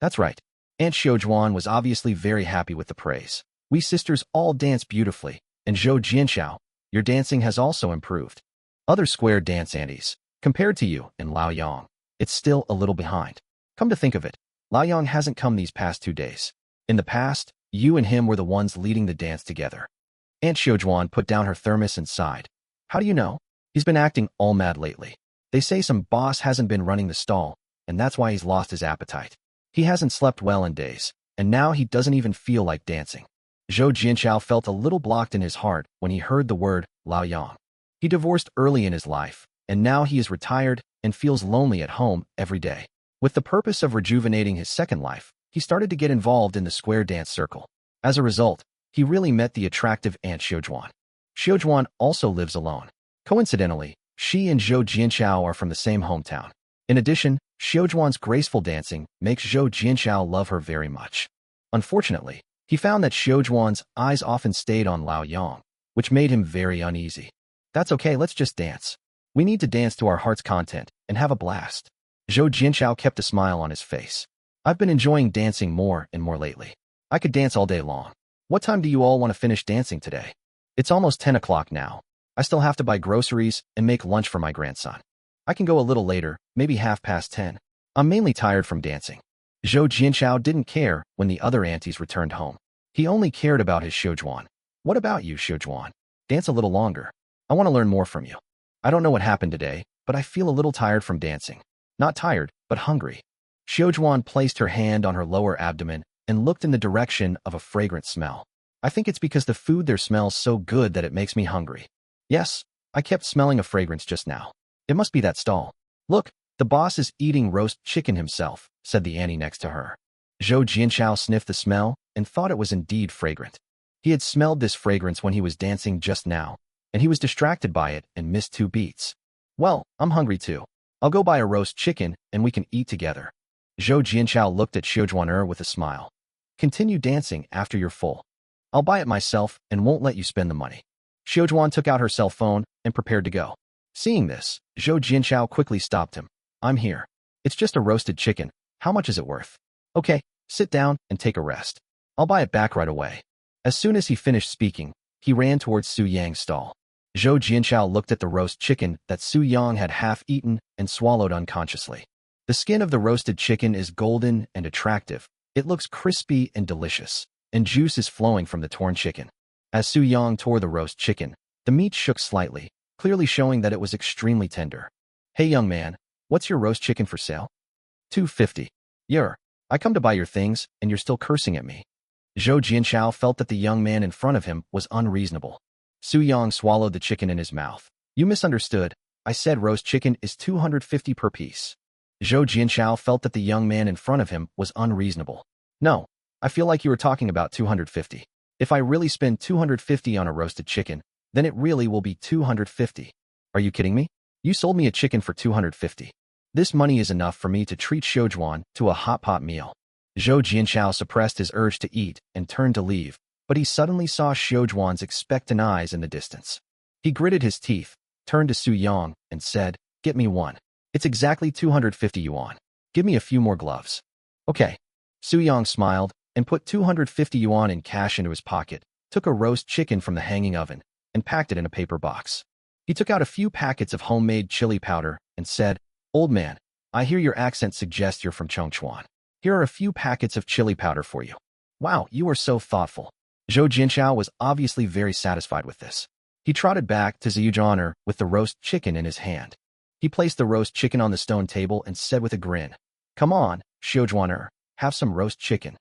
"That's right." Aunt Xiaojuan was obviously very happy with the praise. "We sisters all dance beautifully, and Zhou Jianxiao, your dancing has also improved. Other square dance aunties, compared to you and Lao Yang, it's still a little behind. Come to think of it, Lao Yang hasn't come these past 2 days. In the past, you and him were the ones leading the dance together." Aunt Xiaojuan put down her thermos and sighed. "How do you know? He's been acting all mad lately. They say some boss hasn't been running the stall, and that's why he's lost his appetite. He hasn't slept well in days, and now he doesn't even feel like dancing." Zhou Jianxiao felt a little blocked in his heart when he heard the word Lao Yang. He divorced early in his life, and now he is retired and feels lonely at home every day. With the purpose of rejuvenating his second life, he started to get involved in the square dance circle. As a result, he really met the attractive Aunt Xiaojuan. Xiaojuan also lives alone. Coincidentally, she and Zhou Jianxiao are from the same hometown. In addition, Xiaojuan's graceful dancing makes Zhou Jianxiao love her very much. Unfortunately, He found that Xiujuan's eyes often stayed on Lao Yang, which made him very uneasy. That's okay, let's just dance. We need to dance to our heart's content and have a blast. Zhou Jianchao kept a smile on his face. I've been enjoying dancing more and more lately. I could dance all day long. What time do you all want to finish dancing today? It's almost 10 o'clock now. I still have to buy groceries and make lunch for my grandson. I can go a little later, maybe 10:30. I'm mainly tired from dancing. Zhou Jianchao didn't care when the other aunties returned home. He only cared about his Xiujuan. What about you, Xiujuan? Dance a little longer. I want to learn more from you. I don't know what happened today, but I feel a little tired from dancing. Not tired, but hungry. Xiujuan placed her hand on her lower abdomen and looked in the direction of a fragrant smell. I think it's because the food there smells so good that it makes me hungry. Yes, I kept smelling a fragrance just now. It must be that stall. Look, the boss is eating roast chicken himself, said the auntie next to her. Zhou Jianchao sniffed the smell and thought it was indeed fragrant. He had smelled this fragrance when he was dancing just now, and he was distracted by it and missed 2 beats. Well, I'm hungry too. I'll go buy a roast chicken and we can eat together. Zhou Jianchao looked at Xiujuan with a smile. Continue dancing after you're full. I'll buy it myself and won't let you spend the money. Xiujuan took out her cell phone and prepared to go. Seeing this, Zhou Jianchao quickly stopped him. I'm here. It's just a roasted chicken. How much is it worth? Okay, sit down and take a rest. I'll buy it back right away. As soon as he finished speaking, he ran towards Su Yang's stall. Zhou Jianchao looked at the roast chicken that Su Yang had half eaten and swallowed unconsciously. The skin of the roasted chicken is golden and attractive. It looks crispy and delicious, and juice is flowing from the torn chicken. As Su Yang tore the roast chicken, the meat shook slightly, clearly showing that it was extremely tender. Hey young man, what's your roast chicken for sale? $2.50. I come to buy your things, and you're still cursing at me. Zhou Jianchao felt that the young man in front of him was unreasonable. Su Yang swallowed the chicken in his mouth. You misunderstood. I said roast chicken is $250 per piece. Zhou Jianchao felt that the young man in front of him was unreasonable. No, I feel like you were talking about $250. If I really spend $250 on a roasted chicken, then it really will be $250. Are you kidding me? You sold me a chicken for $250. This money is enough for me to treat Xiujuan to a hot pot meal. Zhou Jianchao suppressed his urge to eat and turned to leave, but he suddenly saw Xiujuan's expectant eyes in the distance. He gritted his teeth, turned to Su Yang, and said, Get me one. It's exactly 250 yuan. Give me a few more gloves. Okay. Su Yang smiled and put 250 yuan in cash into his pocket, took a roast chicken from the hanging oven, and packed it in a paper box. He took out a few packets of homemade chili powder and said, Old man, I hear your accent suggests you're from Chongchuan. Here are a few packets of chili powder for you. Wow, you are so thoughtful. Zhou Jianchao was obviously very satisfied with this. He trotted back to Xiujuan with the roast chicken in his hand. He placed the roast chicken on the stone table and said with a grin, Come on, Xiujuan, have some roast chicken.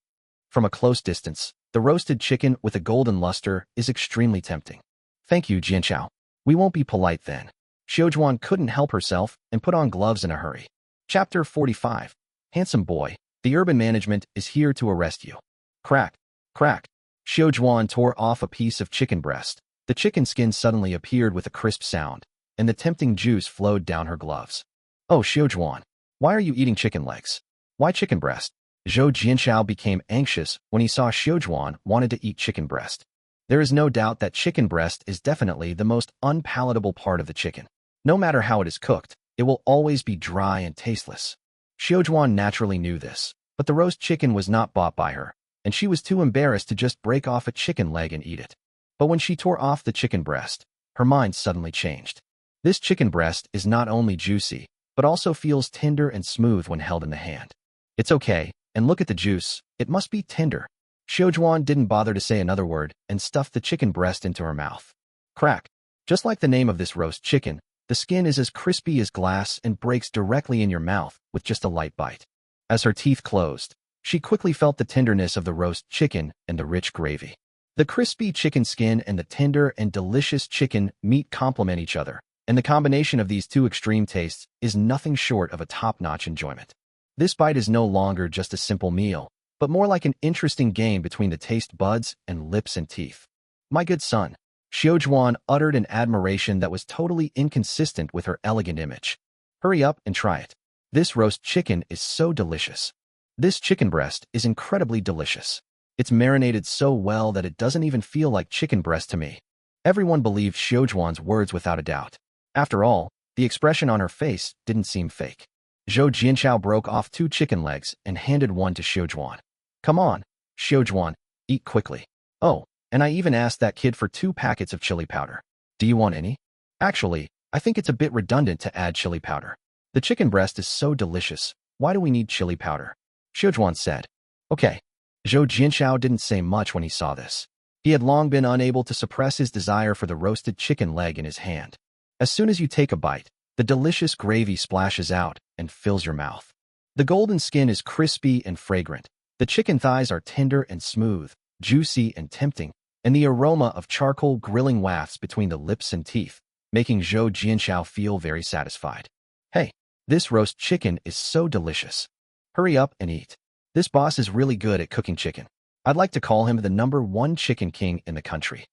From a close distance, the roasted chicken with a golden luster is extremely tempting. Thank you, Jianchao. We won't be polite then. Xiujuan couldn't help herself and put on gloves in a hurry. Chapter 45. Handsome boy, the urban management is here to arrest you. Crack, crack. Xiujuan tore off a piece of chicken breast. The chicken skin suddenly appeared with a crisp sound, and the tempting juice flowed down her gloves. Oh, Xiujuan, why are you eating chicken legs? Why chicken breast? Zhou Jianchao became anxious when he saw Xiujuan wanted to eat chicken breast. There is no doubt that chicken breast is definitely the most unpalatable part of the chicken. No matter how it is cooked, it will always be dry and tasteless. Xiujuan naturally knew this, but the roast chicken was not bought by her, and she was too embarrassed to just break off a chicken leg and eat it. But when she tore off the chicken breast, her mind suddenly changed. This chicken breast is not only juicy, but also feels tender and smooth when held in the hand. It's okay, and look at the juice, it must be tender. Xiujuan didn't bother to say another word and stuffed the chicken breast into her mouth. Crack. Just like the name of this roast chicken, the skin is as crispy as glass and breaks directly in your mouth with just a light bite. As her teeth closed, she quickly felt the tenderness of the roast chicken and the rich gravy. The crispy chicken skin and the tender and delicious chicken meat complement each other, and the combination of these two extreme tastes is nothing short of a top-notch enjoyment. This bite is no longer just a simple meal, but more like an interesting game between the taste buds and lips and teeth. My good son, Xiujuan uttered an admiration that was totally inconsistent with her elegant image. Hurry up and try it. This roast chicken is so delicious. This chicken breast is incredibly delicious. It's marinated so well that it doesn't even feel like chicken breast to me. Everyone believed Xiaojuan's words without a doubt. After all, the expression on her face didn't seem fake. Zhou Jianchao broke off 2 chicken legs and handed one to Xiaojuan. Come on, Xiaojuan, eat quickly. Oh, and I even asked that kid for 2 packets of chili powder. Do you want any? Actually, I think it's a bit redundant to add chili powder. The chicken breast is so delicious. Why do we need chili powder? Xiaojuan said. Okay. Zhou Jianchao didn't say much when he saw this. He had long been unable to suppress his desire for the roasted chicken leg in his hand. As soon as you take a bite, the delicious gravy splashes out and fills your mouth. The golden skin is crispy and fragrant. The chicken thighs are tender and smooth, juicy and tempting, and the aroma of charcoal grilling wafts between the lips and teeth, making Zhou Jianchao feel very satisfied. Hey, this roast chicken is so delicious. Hurry up and eat. This boss is really good at cooking chicken. I'd like to call him the #1 chicken king in the country.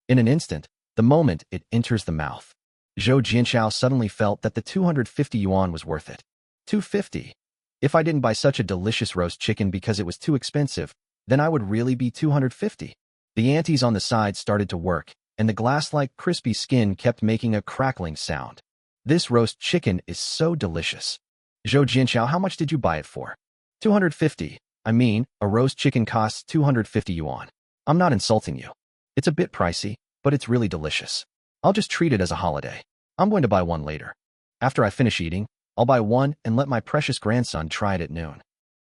In an instant, the moment it enters the mouth, Zhou Jianchao suddenly felt that the 250 yuan was worth it. 250? If I didn't buy such a delicious roast chicken because it was too expensive, then I would really be 250. The anties on the side started to work, and the glass-like crispy skin kept making a crackling sound. This roast chicken is so delicious. Zhou Jianchao, how much did you buy it for? 250. I mean, a roast chicken costs 250 yuan. I'm not insulting you. It's a bit pricey, but it's really delicious. I'll just treat it as a holiday. I'm going to buy one later. After I finish eating, I'll buy one and let my precious grandson try it at noon.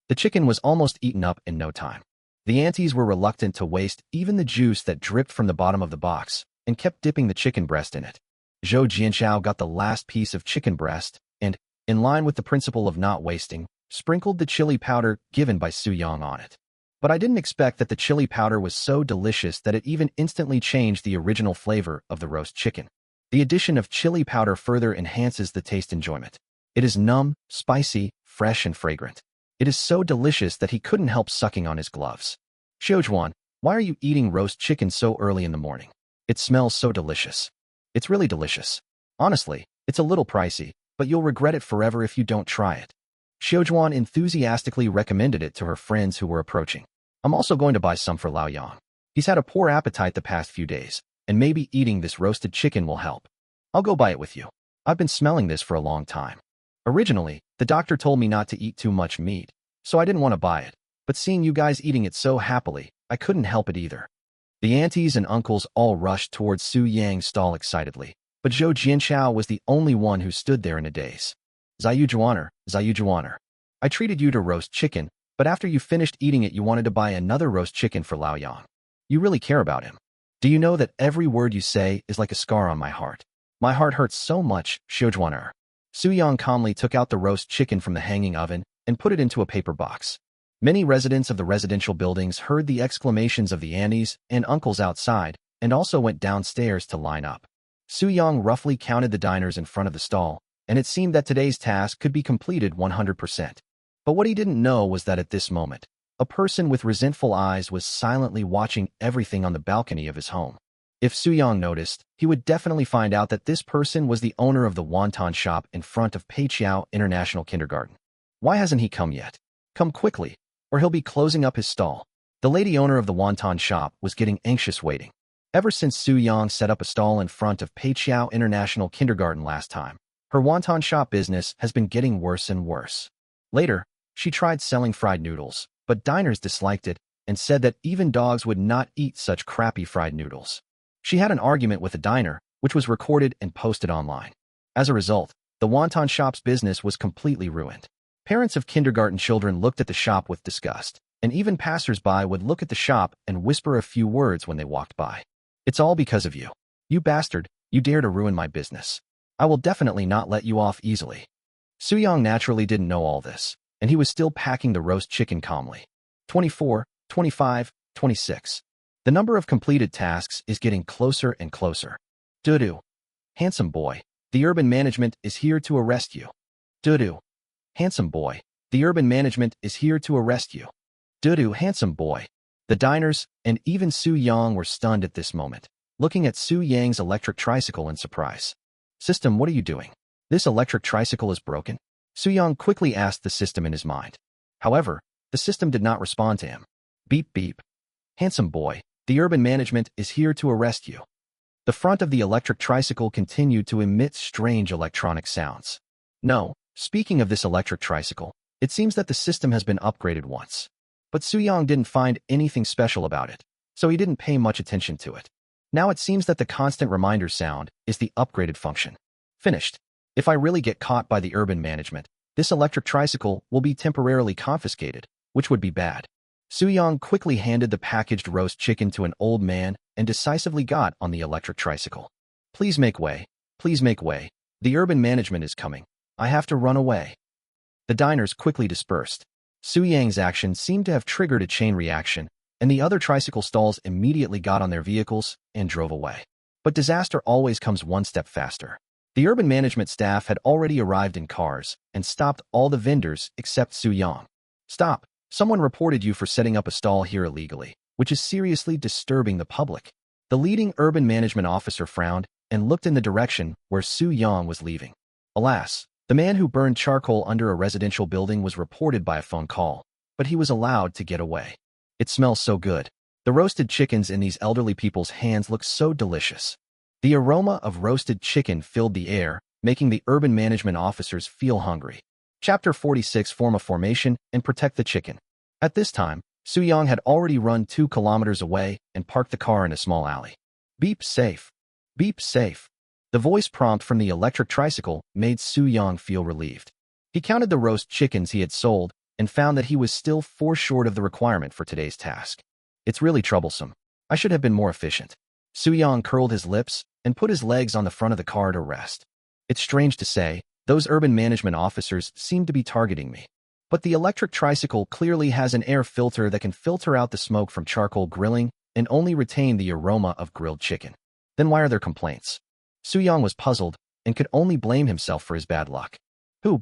The chicken was almost eaten up in no time. The aunties were reluctant to waste even the juice that dripped from the bottom of the box and kept dipping the chicken breast in it. Zhou Jianchao got the last piece of chicken breast and, in line with the principle of not wasting, sprinkled the chili powder given by Su Yang on it. But I didn't expect that the chili powder was so delicious that it even instantly changed the original flavor of the roast chicken. The addition of chili powder further enhances the taste enjoyment. It is numb, spicy, fresh, and fragrant. It is so delicious that he couldn't help sucking on his gloves. Xiaojuan, why are you eating roast chicken so early in the morning? It smells so delicious. It's really delicious. Honestly, it's a little pricey, but you'll regret it forever if you don't try it. Xiaojuan enthusiastically recommended it to her friends who were approaching. I'm also going to buy some for Lao Yang. He's had a poor appetite the past few days, and maybe eating this roasted chicken will help. I'll go buy it with you. I've been smelling this for a long time. Originally, the doctor told me not to eat too much meat, so I didn't want to buy it, but seeing you guys eating it so happily, I couldn't help it either. The aunties and uncles all rushed towards Su Yang's stall excitedly, but Zhou Jianchao was the only one who stood there in a daze. Zayujuaner. I treated you to roast chicken, but after you finished eating it you wanted to buy another roast chicken for Lao Yang. You really care about him. Do you know that every word you say is like a scar on my heart? My heart hurts so much, Xiaojuaner. Su Yang calmly took out the roast chicken from the hanging oven and put it into a paper box. Many residents of the residential buildings heard the exclamations of the aunties and uncles outside and also went downstairs to line up. Su Yang roughly counted the diners in front of the stall, and it seemed that today's task could be completed 100%. But what he didn't know was that at this moment, a person with resentful eyes was silently watching everything on the balcony of his home. If Su Yang noticed, he would definitely find out that this person was the owner of the wonton shop in front of Peiqiao International Kindergarten. Why hasn't he come yet? Come quickly, or he'll be closing up his stall. The lady owner of the wonton shop was getting anxious waiting. Ever since Su Yang set up a stall in front of Peiqiao International Kindergarten last time, her wonton shop business has been getting worse and worse. Later, she tried selling fried noodles, but diners disliked it and said that even dogs would not eat such crappy fried noodles. She had an argument with a diner, which was recorded and posted online. As a result, the wonton shop's business was completely ruined. Parents of kindergarten children looked at the shop with disgust, and even passers-by would look at the shop and whisper a few words when they walked by. It's all because of you. You bastard, you dare to ruin my business. I will definitely not let you off easily. Su Yang naturally didn't know all this, and he was still packing the roast chicken calmly. 24, 25, 26. The number of completed tasks is getting closer and closer. Dudu. Handsome boy, the urban management is here to arrest you. Dudu. Handsome boy, the urban management is here to arrest you. Dudu, handsome boy. The diners, and even Su Yang were stunned at this moment, looking at Su Yang's electric tricycle in surprise. System, what are you doing? This electric tricycle is broken? Su Yang quickly asked the system in his mind. However, the system did not respond to him. Beep beep. Handsome boy, the urban management is here to arrest you. The front of the electric tricycle continued to emit strange electronic sounds. No, speaking of this electric tricycle, it seems that the system has been upgraded once. But Soo-young didn't find anything special about it, so he didn't pay much attention to it. Now it seems that the constant reminder sound is the upgraded function. Finished. If I really get caught by the urban management, this electric tricycle will be temporarily confiscated, which would be bad. Soo-young quickly handed the packaged roast chicken to an old man and decisively got on the electric tricycle. Please make way. Please make way. The urban management is coming. I have to run away. The diners quickly dispersed. Soo-young's action seemed to have triggered a chain reaction, and the other tricycle stalls immediately got on their vehicles and drove away. But disaster always comes one step faster. The urban management staff had already arrived in cars and stopped all the vendors except Soo-young. Stop. Someone reported you for setting up a stall here illegally, which is seriously disturbing the public. The leading urban management officer frowned and looked in the direction where Soo-young was leaving. Alas, the man who burned charcoal under a residential building was reported by a phone call, but he was allowed to get away. It smells so good. The roasted chickens in these elderly people's hands look so delicious. The aroma of roasted chicken filled the air, making the urban management officers feel hungry. Chapter 46 Form a formation and protect the chicken. At this time, Soo-young had already run 2 kilometers away and parked the car in a small alley. Beep safe. Beep safe. The voice prompt from the electric tricycle made Soo-young feel relieved. He counted the roast chickens he had sold and found that he was still 4 short of the requirement for today's task. It's really troublesome. I should have been more efficient. Soo-young curled his lips and put his legs on the front of the car to rest. It's strange to say, those urban management officers seem to be targeting me. But the electric tricycle clearly has an air filter that can filter out the smoke from charcoal grilling and only retain the aroma of grilled chicken. Then why are there complaints? Soo-young was puzzled and could only blame himself for his bad luck. Who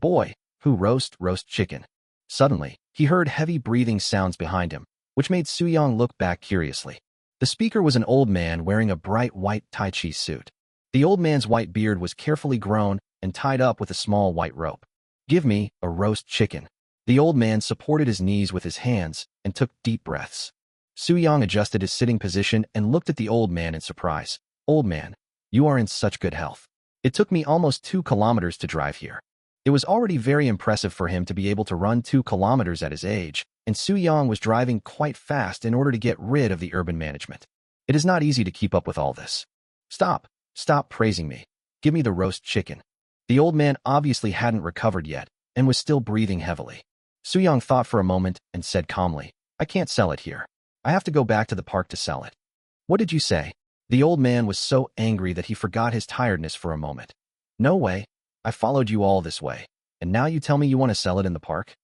roast chicken? Suddenly, he heard heavy breathing sounds behind him, which made Soo-young look back curiously. The speaker was an old man wearing a bright white Tai Chi suit. The old man's white beard was carefully grown and tied up with a small white rope. Give me a roast chicken. The old man supported his knees with his hands and took deep breaths. Soo-young adjusted his sitting position and looked at the old man in surprise. Old man, you are in such good health. It took me almost 2 kilometers to drive here. It was already very impressive for him to be able to run 2 kilometers at his age, and Soo-young was driving quite fast in order to get rid of the urban management. It is not easy to keep up with all this. Stop praising me. Give me the roast chicken. The old man obviously hadn't recovered yet and was still breathing heavily. Soo-young thought for a moment and said calmly, I can't sell it here. I have to go back to the park to sell it. What did you say? The old man was so angry that he forgot his tiredness for a moment. No way. I followed you all this way, and now you tell me you want to sell it in the park?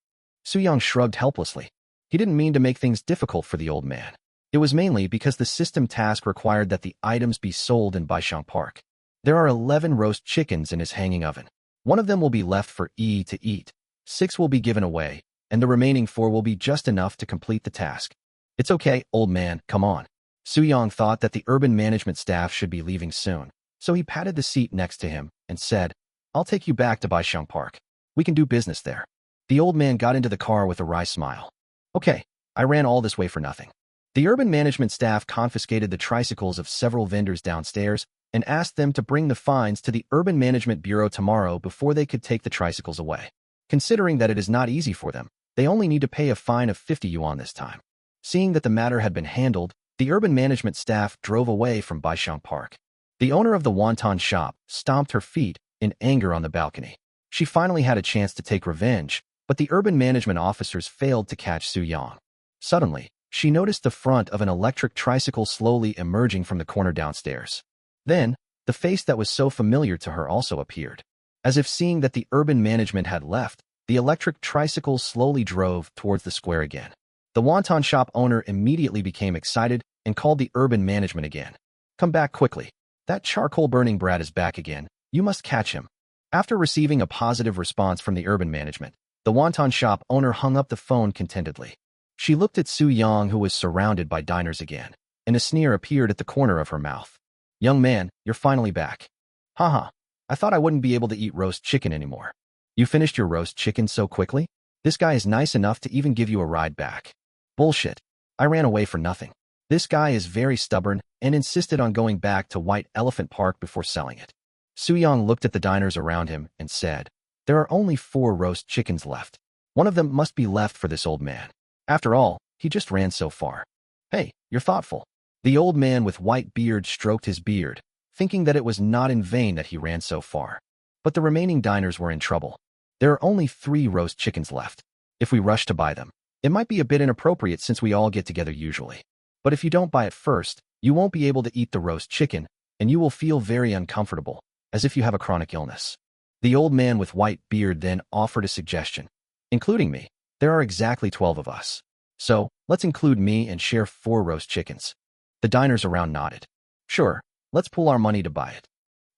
Soo-young shrugged helplessly. He didn't mean to make things difficult for the old man. It was mainly because the system task required that the items be sold in Baishang Park. There are 11 roast chickens in his hanging oven. 1 of them will be left for E to eat, 6 will be given away, and the remaining 4 will be just enough to complete the task. It's okay, old man, come on. Soo-young thought that the urban management staff should be leaving soon, so he patted the seat next to him and said, I'll take you back to Baishang Park. We can do business there. The old man got into the car with a wry smile. Okay, I ran all this way for nothing. The urban management staff confiscated the tricycles of several vendors downstairs and asked them to bring the fines to the Urban Management Bureau tomorrow before they could take the tricycles away. Considering that it is not easy for them, they only need to pay a fine of 50 yuan this time. Seeing that the matter had been handled, the urban management staff drove away from Baishang Park. The owner of the wonton shop stomped her feet in anger on the balcony. She finally had a chance to take revenge, but the urban management officers failed to catch Soo-young. Suddenly, she noticed the front of an electric tricycle slowly emerging from the corner downstairs. Then, the face that was so familiar to her also appeared. As if seeing that the urban management had left, the electric tricycle slowly drove towards the square again. The wonton shop owner immediately became excited and called the urban management again. Come back quickly. That charcoal-burning brat is back again. You must catch him. After receiving a positive response from the urban management, the wonton shop owner hung up the phone contentedly. She looked at Soo-young, who was surrounded by diners again, and a sneer appeared at the corner of her mouth. Young man, you're finally back. Haha, I thought I wouldn't be able to eat roast chicken anymore. You finished your roast chicken so quickly? This guy is nice enough to even give you a ride back. Bullshit. I ran away for nothing. This guy is very stubborn and insisted on going back to White Elephant Park before selling it. Soo-young looked at the diners around him and said, "There are only 4 roast chickens left. One of them must be left for this old man. After all, he just ran so far." "Hey, you're thoughtful." The old man with white beard stroked his beard, thinking that it was not in vain that he ran so far. But the remaining diners were in trouble. There are only 3 roast chickens left. If we rush to buy them, it might be a bit inappropriate since we all get together usually. But if you don't buy it first, you won't be able to eat the roast chicken, and you will feel very uncomfortable, as if you have a chronic illness. The old man with white beard then offered a suggestion. "Including me, there are exactly 12 of us. So, let's include me and share 4 roast chickens." The diners around nodded. "Sure, let's pool our money to buy it."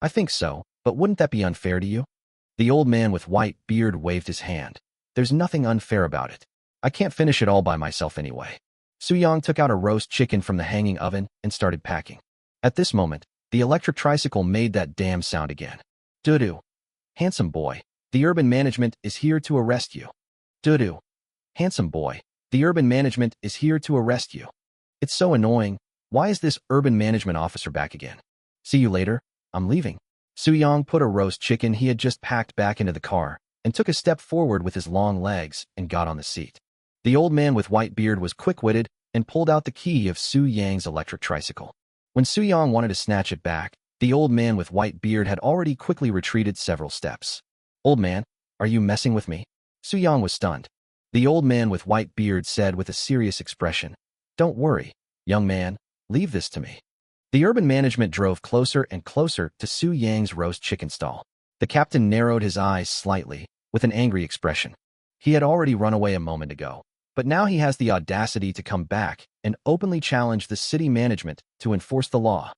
"I think so, but wouldn't that be unfair to you?" The old man with white beard waved his hand. "There's nothing unfair about it. I can't finish it all by myself anyway." Soo-young took out a roast chicken from the hanging oven and started packing. At this moment, the electric tricycle made that damn sound again. "Doo-doo. Handsome boy, the urban management is here to arrest you." "Doo-doo. Handsome boy, the urban management is here to arrest you." It's so annoying. Why is this urban management officer back again? "See you later, I'm leaving." Soo-young put a roast chicken he had just packed back into the car and took a step forward with his long legs and got on the seat. The old man with white beard was quick-witted and pulled out the key of Soo-young's electric tricycle. When Soo-young wanted to snatch it back, the old man with white beard had already quickly retreated several steps. "Old man, are you messing with me?" Soo-young was stunned. The old man with white beard said with a serious expression, "Don't worry, young man, leave this to me." The urban management drove closer and closer to Soo-young's roast chicken stall. The captain narrowed his eyes slightly, with an angry expression. He had already run away a moment ago, but now he has the audacity to come back and openly challenge the city management to enforce the law.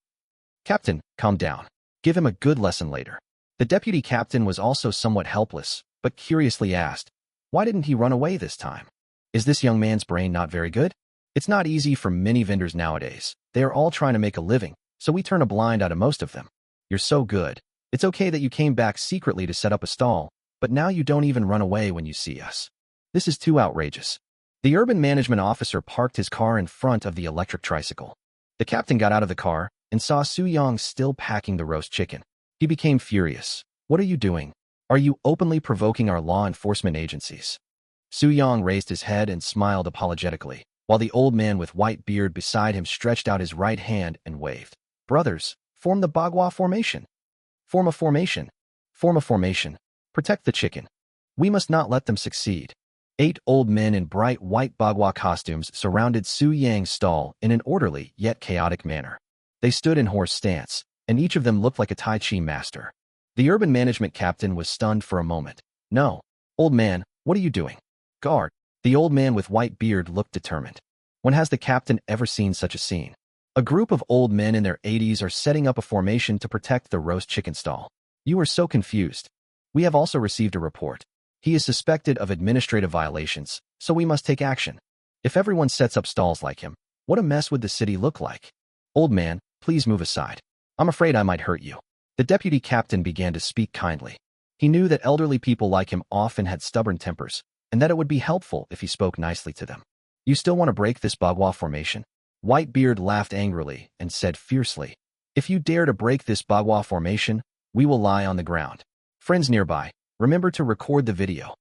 "Captain, calm down. Give him a good lesson later." The deputy captain was also somewhat helpless, but curiously asked, "Why didn't he run away this time? Is this young man's brain not very good?" It's not easy for many vendors nowadays. They are all trying to make a living, so we turn a blind eye to most of them. You're so good. It's okay that you came back secretly to set up a stall, but now you don't even run away when you see us. This is too outrageous. The urban management officer parked his car in front of the electric tricycle. The captain got out of the car and saw Soo-young still packing the roast chicken. He became furious. "What are you doing? Are you openly provoking our law enforcement agencies?" Soo-young raised his head and smiled apologetically, while the old man with white beard beside him stretched out his right hand and waved. "Brothers, form the Bagua formation. Form a formation. Form a formation. Protect the chicken. We must not let them succeed." 8 old men in bright white Bagua costumes surrounded Soo-young's stall in an orderly yet chaotic manner. They stood in horse stance, and each of them looked like a Tai Chi master. The urban management captain was stunned for a moment. "No. Old man, what are you doing?" "Guard." The old man with white beard looked determined. When has the captain ever seen such a scene? A group of old men in their 80s are setting up a formation to protect the roast chicken stall. You are so confused. We have also received a report. He is suspected of administrative violations, so we must take action. If everyone sets up stalls like him, what a mess would the city look like? Old man, please move aside. I'm afraid I might hurt you. The deputy captain began to speak kindly. He knew that elderly people like him often had stubborn tempers, and that it would be helpful if he spoke nicely to them. "You still want to break this Bagua formation?" Whitebeard laughed angrily and said fiercely, "If you dare to break this Bagua formation, we will lie on the ground. Friends nearby, remember to record the video."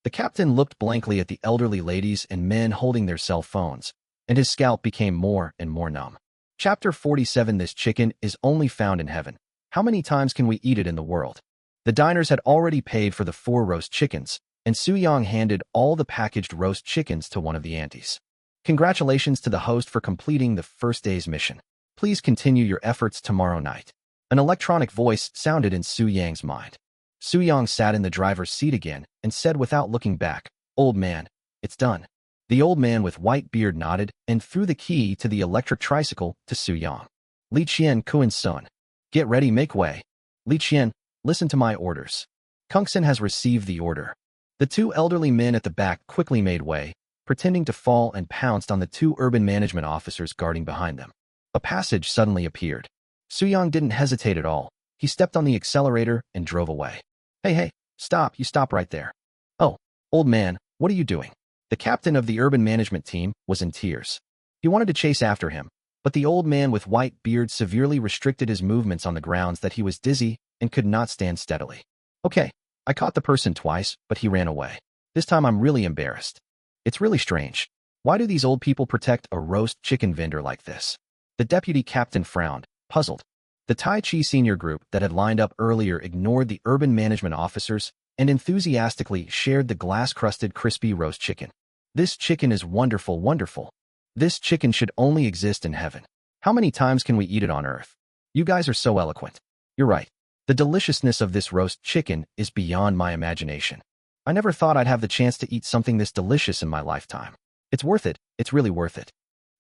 The captain looked blankly at the elderly ladies and men holding their cell phones, and his scalp became more and more numb. Chapter 47. This chicken is only found in heaven. How many times can we eat it in the world? The diners had already paid for the 4 roast chickens, and Soo-young handed all the packaged roast chickens to one of the aunties. "Congratulations to the host for completing the first day's mission. Please continue your efforts tomorrow night." An electronic voice sounded in Soo-young's mind. Soo-young sat in the driver's seat again and said without looking back, "Old man, it's done." The old man with white beard nodded and threw the key to the electric tricycle to Soo-young. "Li Qian Kuin's son. Get ready, make way. Li Qian, listen to my orders." Kungsan has received the order. The 2 elderly men at the back quickly made way, pretending to fall and pounced on the 2 urban management officers guarding behind them. A passage suddenly appeared. Soo-young didn't hesitate at all. He stepped on the accelerator and drove away. Hey, stop, you stop right there." "Oh, old man, what are you doing?" The captain of the urban management team was in tears. He wanted to chase after him, but the old man with white beard severely restricted his movements on the grounds that he was dizzy and could not stand steadily. Okay, I caught the person twice, but he ran away. This time I'm really embarrassed. It's really strange. Why do these old people protect a roast chicken vendor like this? The deputy captain frowned, puzzled. The Tai Chi senior group that had lined up earlier ignored the urban management officers and enthusiastically shared the glass-crusted crispy roast chicken. This chicken is wonderful, wonderful. This chicken should only exist in heaven. How many times can we eat it on earth? You guys are so eloquent. You're right. The deliciousness of this roast chicken is beyond my imagination. I never thought I'd have the chance to eat something this delicious in my lifetime. It's worth it. It's really worth it.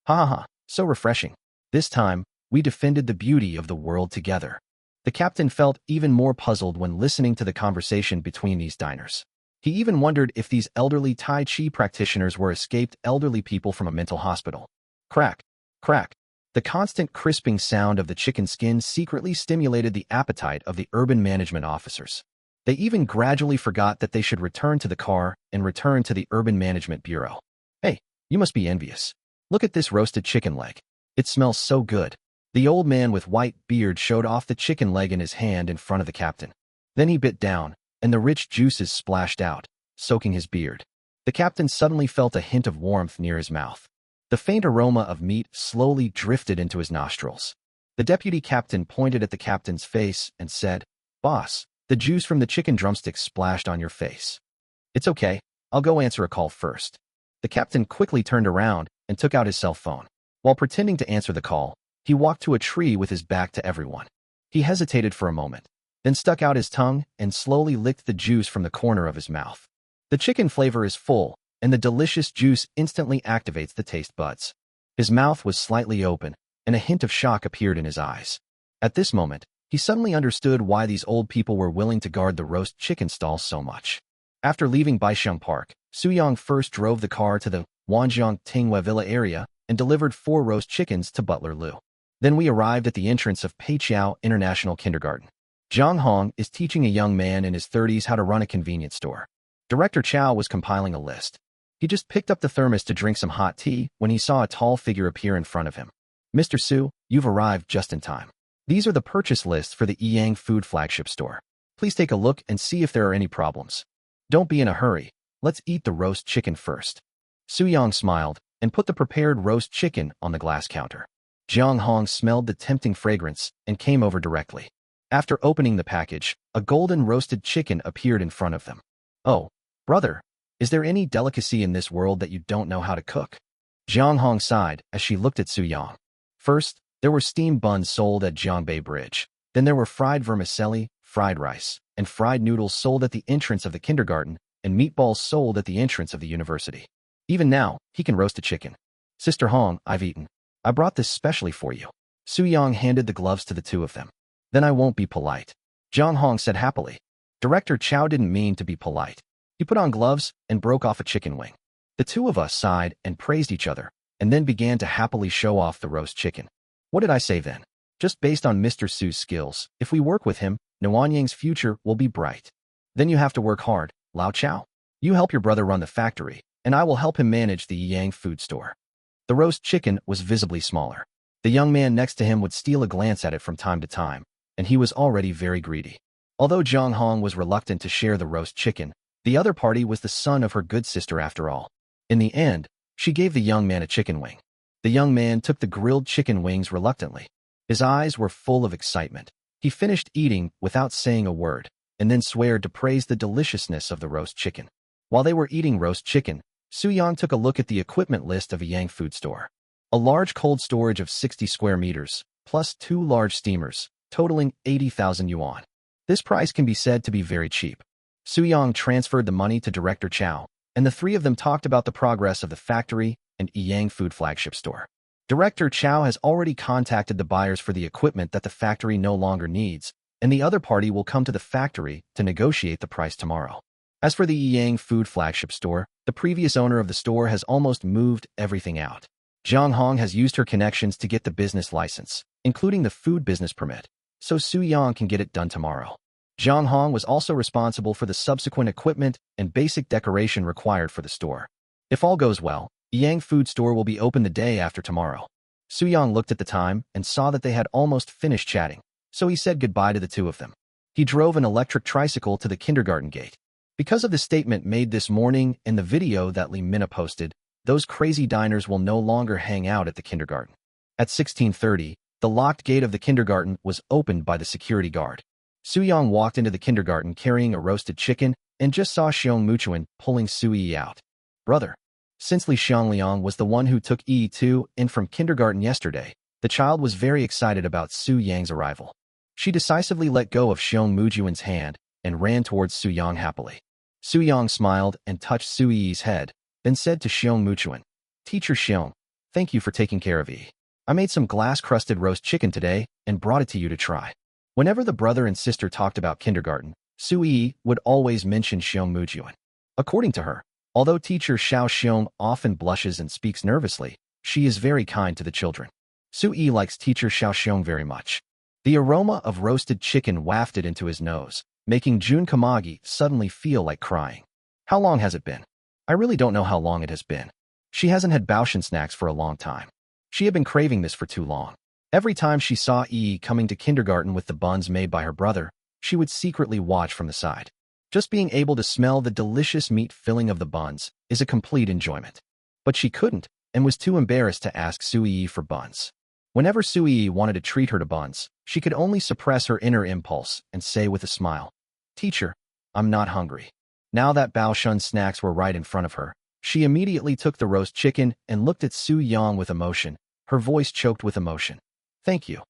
Ha ha ha. So refreshing. This time, we defended the beauty of the world together. The captain felt even more puzzled when listening to the conversation between these diners. He even wondered if these elderly Tai Chi practitioners were escaped elderly people from a mental hospital. Crack, crack. The constant crisping sound of the chicken skin secretly stimulated the appetite of the urban management officers. They even gradually forgot that they should return to the car and return to the urban management bureau. Hey, you must be envious. Look at this roasted chicken leg. It smells so good. The old man with white beard showed off the chicken leg in his hand in front of the captain. Then he bit down, and the rich juices splashed out, soaking his beard. The captain suddenly felt a hint of warmth near his mouth. The faint aroma of meat slowly drifted into his nostrils. The deputy captain pointed at the captain's face and said, "Boss, the juice from the chicken drumsticks splashed on your face." "It's okay, I'll go answer a call first." The captain quickly turned around and took out his cell phone. While pretending to answer the call, he walked to a tree with his back to everyone. He hesitated for a moment, then stuck out his tongue and slowly licked the juice from the corner of his mouth. The chicken flavor is full, and the delicious juice instantly activates the taste buds. His mouth was slightly open, and a hint of shock appeared in his eyes. At this moment, he suddenly understood why these old people were willing to guard the roast chicken stall so much. After leaving Baisheng Park, Suyong first drove the car to the Wanjiang Tinghua Villa area and delivered 4 roast chickens to Butler Liu. Then we arrived at the entrance of Peiqiao International Kindergarten. Zhang Hong is teaching a young man in his 30s how to run a convenience store. Director Chow was compiling a list. He just picked up the thermos to drink some hot tea when he saw a tall figure appear in front of him. "Mr. Su, you've arrived just in time. These are the purchase lists for the Yang Food flagship store. Please take a look and see if there are any problems. Don't be in a hurry. Let's eat the roast chicken first." Suyong smiled and put the prepared roast chicken on the glass counter. Zhang Hong smelled the tempting fragrance and came over directly. After opening the package, a golden roasted chicken appeared in front of them. "Oh, brother, is there any delicacy in this world that you don't know how to cook?" Zhang Hong sighed as she looked at Suyong. First, there were steamed buns sold at Jiangbei Bridge. Then there were fried vermicelli, fried rice, and fried noodles sold at the entrance of the kindergarten, and meatballs sold at the entrance of the university. Even now, he can roast a chicken. "Sister Hong, I've eaten. I brought this specially for you." Suyong handed the gloves to the two of them. "Then I won't be polite," Zhang Hong said happily. Director Chow didn't mean to be polite. He put on gloves and broke off a chicken wing. The two of us sighed and praised each other, and then began to happily show off the roast chicken. What did I say then? Just based on Mr. Su's skills, if we work with him, Nuanyang's future will be bright. Then you have to work hard, Lao Chow. You help your brother run the factory, and I will help him manage the Yang food store. The roast chicken was visibly smaller. The young man next to him would steal a glance at it from time to time, and he was already very greedy. Although Zhang Hong was reluctant to share the roast chicken, the other party was the son of her good sister after all. In the end, she gave the young man a chicken wing. The young man took the grilled chicken wings reluctantly. His eyes were full of excitement. He finished eating without saying a word, and then swore to praise the deliciousness of the roast chicken. While they were eating roast chicken, Suyong took a look at the equipment list of a Yang food store. A large cold storage of 60 square meters, plus 2 large steamers, totaling 80,000 yuan. This price can be said to be very cheap. Suyong transferred the money to Director Chow, and the three of them talked about the progress of the factory and Yang food flagship store. Director Chow has already contacted the buyers for the equipment that the factory no longer needs, and the other party will come to the factory to negotiate the price tomorrow. As for the Yang food flagship store, the previous owner of the store has almost moved everything out. Zhang Hong has used her connections to get the business license, including the food business permit, so Suyong can get it done tomorrow. Zhang Hong was also responsible for the subsequent equipment and basic decoration required for the store. If all goes well, Yang food store will be open the day after tomorrow. Soo-young looked at the time and saw that they had almost finished chatting, so he said goodbye to the two of them. He drove an electric tricycle to the kindergarten gate. Because of the statement made this morning in the video that Lee Mina posted, those crazy diners will no longer hang out at the kindergarten. At 16:30, the locked gate of the kindergarten was opened by the security guard. Soo-young walked into the kindergarten carrying a roasted chicken and just saw Xiong Muchuan pulling Soo-yi out. Brother. Since Li Xiangliang was the one who took Yi to and from kindergarten yesterday, the child was very excited about Soo-yang's arrival. She decisively let go of Xiong Mujuan's hand and ran towards Soo-young happily. Soo-young smiled and touched Soo-yi's head, then said to Xiong Muchuan, Teacher Xiong, thank you for taking care of Yi. I made some glass-crusted roast chicken today and brought it to you to try. Whenever the brother and sister talked about kindergarten, Soo-yi would always mention Xiong Mujuan. According to her, although teacher Xiao Xiong often blushes and speaks nervously, she is very kind to the children. Soo-yi likes teacher Xiao Xiong very much. The aroma of roasted chicken wafted into his nose, making Jun Kamagi suddenly feel like crying. How long has it been? I really don't know how long it has been. She hasn't had Baoshan snacks for a long time. She had been craving this for too long. Every time she saw Yi coming to kindergarten with the buns made by her brother, she would secretly watch from the side. Just being able to smell the delicious meat filling of the buns is a complete enjoyment. But she couldn't and was too embarrassed to ask Soo-yi for buns. Whenever Soo-yi wanted to treat her to buns, she could only suppress her inner impulse and say with a smile, Teacher, I'm not hungry. Now that Baoshan snacks were right in front of her, she immediately took the roast chicken and looked at Soo-young with emotion, her voice choked with emotion. Thank you.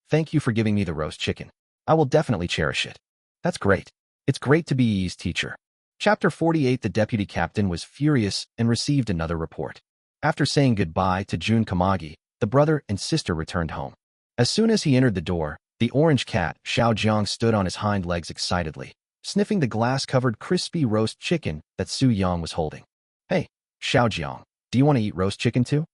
Thank you for giving me the roast chicken. I will definitely cherish it. That's great. It's great to be Yi's teacher. Chapter 48. The deputy captain was furious and received another report. After saying goodbye to Jun Kamagi, the brother and sister returned home. As soon as he entered the door, the orange cat, Xiao Jiang, stood on his hind legs excitedly, sniffing the glass-covered crispy roast chicken that Soo-young was holding. Hey, Xiao Jiang, do you want to eat roast chicken too?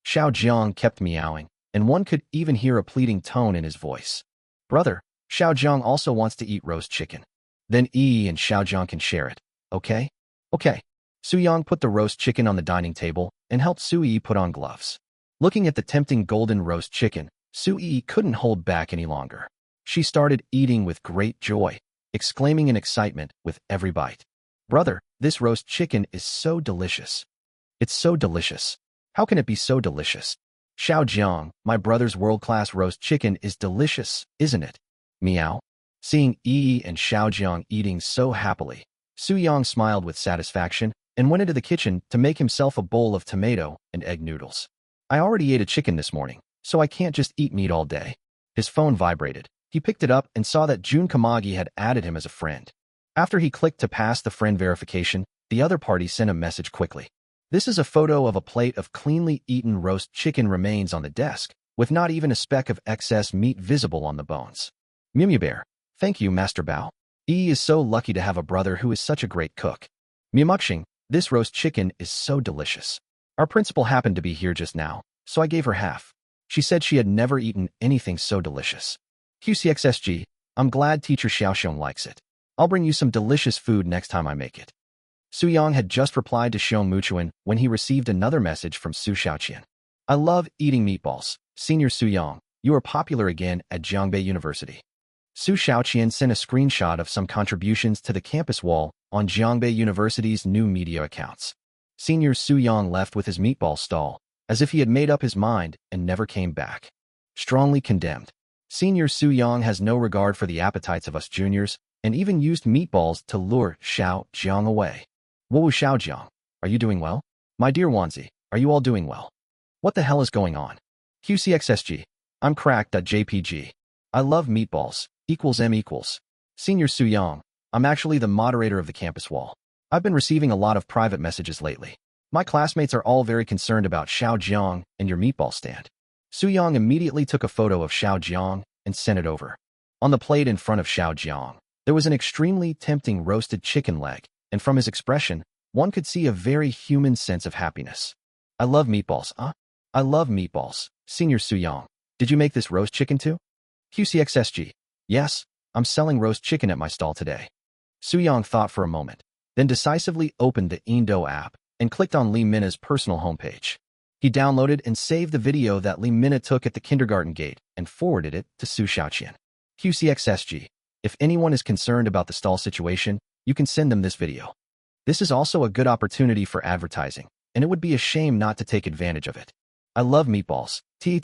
Xiao Jiang kept meowing, and one could even hear a pleading tone in his voice. Brother, Xiao Jiang also wants to eat roast chicken. Then Yi and Xiao Jiang can share it, okay? Okay. Soo-young put the roast chicken on the dining table and helped Soo-yi put on gloves. Looking at the tempting golden roast chicken, Soo-yi couldn't hold back any longer. She started eating with great joy, exclaiming in excitement with every bite. Brother, this roast chicken is so delicious. It's so delicious. How can it be so delicious? Xiao Jiang, my brother's world-class roast chicken is delicious, isn't it? Meow. Seeing Yi and Xiao Jiang eating so happily, Soo-young smiled with satisfaction and went into the kitchen to make himself a bowl of tomato and egg noodles. I already ate a chicken this morning, so I can't just eat meat all day. His phone vibrated. He picked it up and saw that Jun Kamagi had added him as a friend. After he clicked to pass the friend verification, the other party sent a message quickly. This is a photo of a plate of cleanly eaten roast chicken remains on the desk, with not even a speck of excess meat visible on the bones. Mew Mew Bear. Thank you, Master Bao. Yi is so lucky to have a brother who is such a great cook. Mimukshing, this roast chicken is so delicious. Our principal happened to be here just now, so I gave her half. She said she had never eaten anything so delicious. QCXSG, I'm glad teacher Xiaoxiong likes it. I'll bring you some delicious food next time I make it. Soo-young had just replied to Xiong Muchuan when he received another message from Su Xiaoqian. I love eating meatballs. Senior Soo-young, you are popular again at Jiangbei University. Su Xiaoqian sent a screenshot of some contributions to the campus wall on Jiangbei University's new media accounts. Senior Soo-young left with his meatball stall, as if he had made up his mind and never came back. Strongly condemned. Senior Soo-young has no regard for the appetites of us juniors, and even used meatballs to lure Xiao Jiang away. Whoa, Xiao Jiang, are you doing well? My dear Wanzi, are you all doing well? What the hell is going on? QCXSG, I'm cracked.jpg. I love meatballs, equals M equals. Senior Soo-young, I'm actually the moderator of the campus wall. I've been receiving a lot of private messages lately. My classmates are all very concerned about Xiao Jiang and your meatball stand. Soo-young immediately took a photo of Xiao Jiang and sent it over. On the plate in front of Xiao Jiang, there was an extremely tempting roasted chicken leg, and from his expression, one could see a very human sense of happiness. I love meatballs, huh? I love meatballs. Senior Soo-young, did you make this roast chicken too? QCXSG, yes, I'm selling roast chicken at my stall today. Soo-young thought for a moment, then decisively opened the Indo app and clicked on Lee Mina's personal homepage. He downloaded and saved the video that Lee Mina took at the kindergarten gate and forwarded it to Su Xiaoqian. QCXSG. If anyone is concerned about the stall situation, you can send them this video. This is also a good opportunity for advertising, and it would be a shame not to take advantage of it. I love meatballs. T.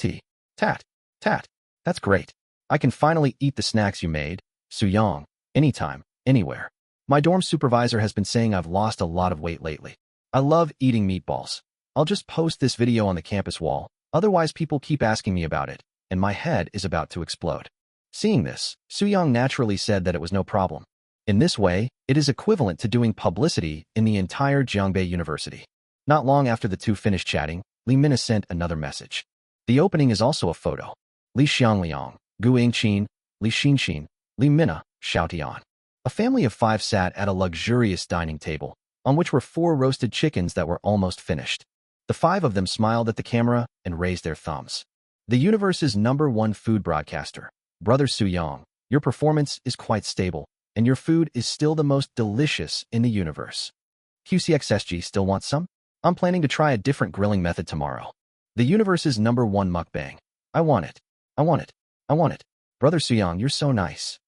Tat. Tat. That's great. I can finally eat the snacks you made, Su-young, anytime, anywhere. My dorm supervisor has been saying I've lost a lot of weight lately. I love eating meatballs. I'll just post this video on the campus wall, otherwise people keep asking me about it, and my head is about to explode. Seeing this, Su-young naturally said that it was no problem. In this way, it is equivalent to doing publicity in the entire Jiangbei University. Not long after the two finished chatting, Li Mina sent another message. The opening is also a photo. Li Xiangliang, Gu Yingqin, Li Xinxin, Li Mina, Xiao Tian. A family of 5 sat at a luxurious dining table, on which were 4 roasted chickens that were almost finished. The 5 of them smiled at the camera and raised their thumbs. The universe's #1 food broadcaster, Brother Su-young, your performance is quite stable, and your food is still the most delicious in the universe. QCXSG still wants some? I'm planning to try a different grilling method tomorrow. The universe's #1 mukbang. I want it. I want it. I want it. Brother Su-young, you're so nice.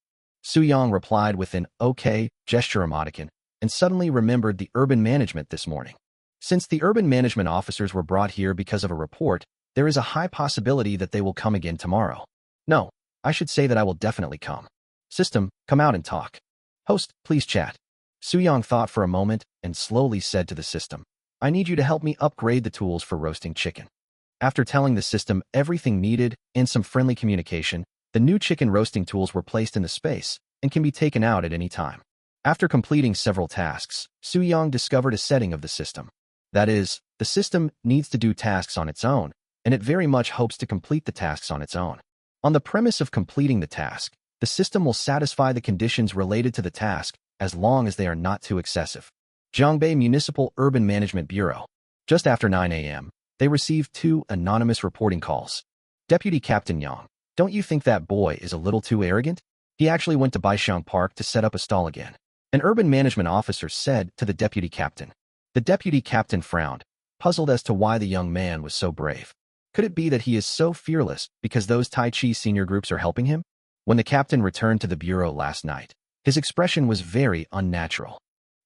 Su-young replied with an okay gesture emoticon, and suddenly remembered the urban management this morning. Since the urban management officers were brought here because of a report, there is a high possibility that they will come again tomorrow. No, I should say that I will definitely come. System, come out and talk. Host, please chat. Su-young thought for a moment and slowly said to the system, I need you to help me upgrade the tools for roasting chicken. After telling the system everything needed and some friendly communication, the new chicken roasting tools were placed in the space and can be taken out at any time. After completing several tasks, Su-young discovered a setting of the system. That is, the system needs to do tasks on its own, and it very much hopes to complete the tasks on its own. On the premise of completing the task, the system will satisfy the conditions related to the task as long as they are not too excessive. Jiangbei Municipal Urban Management Bureau. Just after 9 a.m., they received 2 anonymous reporting calls. Deputy Captain Yang, don't you think that boy is a little too arrogant? He actually went to Baishang Park to set up a stall again. An urban management officer said to the deputy captain. The deputy captain frowned, puzzled as to why the young man was so brave. Could it be that he is so fearless because those Tai Chi senior groups are helping him? When the captain returned to the bureau last night, his expression was very unnatural.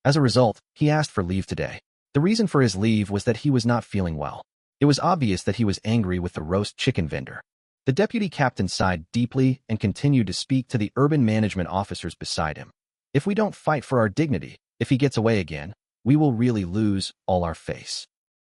As a result, he asked for leave today. The reason for his leave was that he was not feeling well. It was obvious that he was angry with the roast chicken vendor. The deputy captain sighed deeply and continued to speak to the urban management officers beside him. If we don't fight for our dignity, if he gets away again, we will really lose all our face.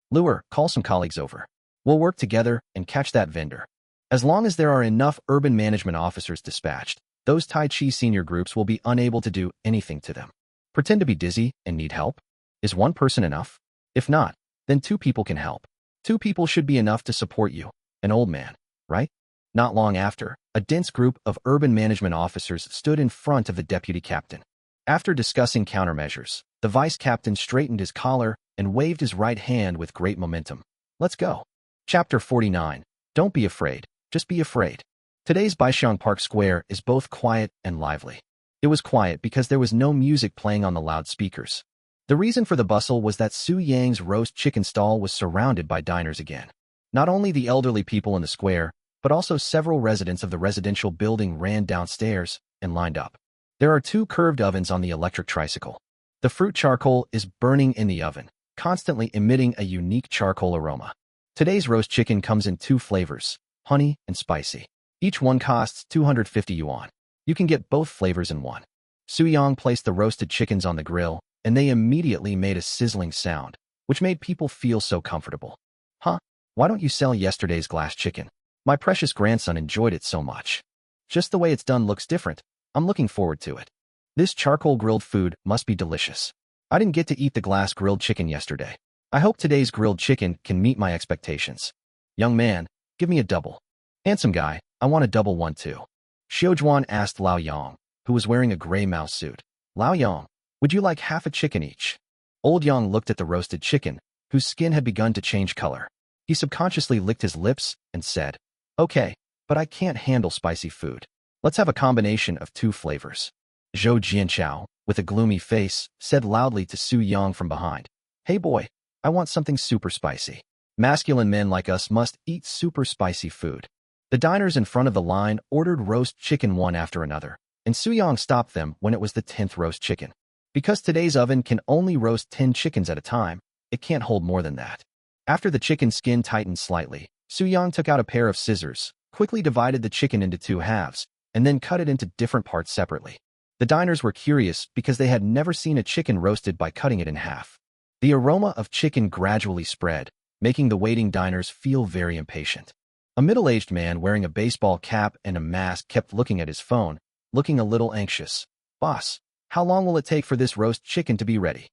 Lure, call some colleagues over. We'll work together and catch that vendor. As long as there are enough urban management officers dispatched, those Tai Chi senior groups will be unable to do anything to them. Pretend to be dizzy and need help? Is 1 person enough? If not, then 2 people can help. 2 people should be enough to support you, an old man, right? Not long after, a dense group of urban management officers stood in front of the deputy captain. After discussing countermeasures, the vice captain straightened his collar and waved his right hand with great momentum. Let's go. Chapter 49. Don't be afraid, just be afraid. Today's Baishang Park Square is both quiet and lively. It was quiet because there was no music playing on the loudspeakers. The reason for the bustle was that Su Yang's roast chicken stall was surrounded by diners again. Not only the elderly people in the square, but also several residents of the residential building ran downstairs and lined up. There are 2 curved ovens on the electric tricycle. The fruit charcoal is burning in the oven, constantly emitting a unique charcoal aroma. Today's roast chicken comes in 2 flavors, honey and spicy. Each one costs 250 yuan. You can get both flavors in one. Su-young placed the roasted chickens on the grill, and they immediately made a sizzling sound, which made people feel so comfortable. Huh? Why don't you sell yesterday's glass chicken? My precious grandson enjoyed it so much. Just the way it's done looks different. I'm looking forward to it. This charcoal grilled food must be delicious. I didn't get to eat the glass grilled chicken yesterday. I hope today's grilled chicken can meet my expectations. Young man, give me a double. Handsome guy, I want a double one too. Xiaozhuan asked Lao Yang, who was wearing a gray mouse suit. Lao Yang, would you like half a chicken each? Old Yang looked at the roasted chicken, whose skin had begun to change color. He subconsciously licked his lips and said, Okay, but I can't handle spicy food. Let's have a combination of 2 flavors. Zhou Jianchao, with a gloomy face, said loudly to Su Yang from behind. Hey boy, I want something super spicy. Masculine men like us must eat super spicy food. The diners in front of the line ordered roast chicken one after another, and Soo-young stopped them when it was the 10th roast chicken. Because today's oven can only roast 10 chickens at a time, it can't hold more than that. After the chicken skin tightened slightly, Soo-young took out a pair of scissors, quickly divided the chicken into 2 halves, and then cut it into different parts separately. The diners were curious because they had never seen a chicken roasted by cutting it in half. The aroma of chicken gradually spread, making the waiting diners feel very impatient. A middle-aged man wearing a baseball cap and a mask kept looking at his phone, looking a little anxious. Boss, how long will it take for this roast chicken to be ready?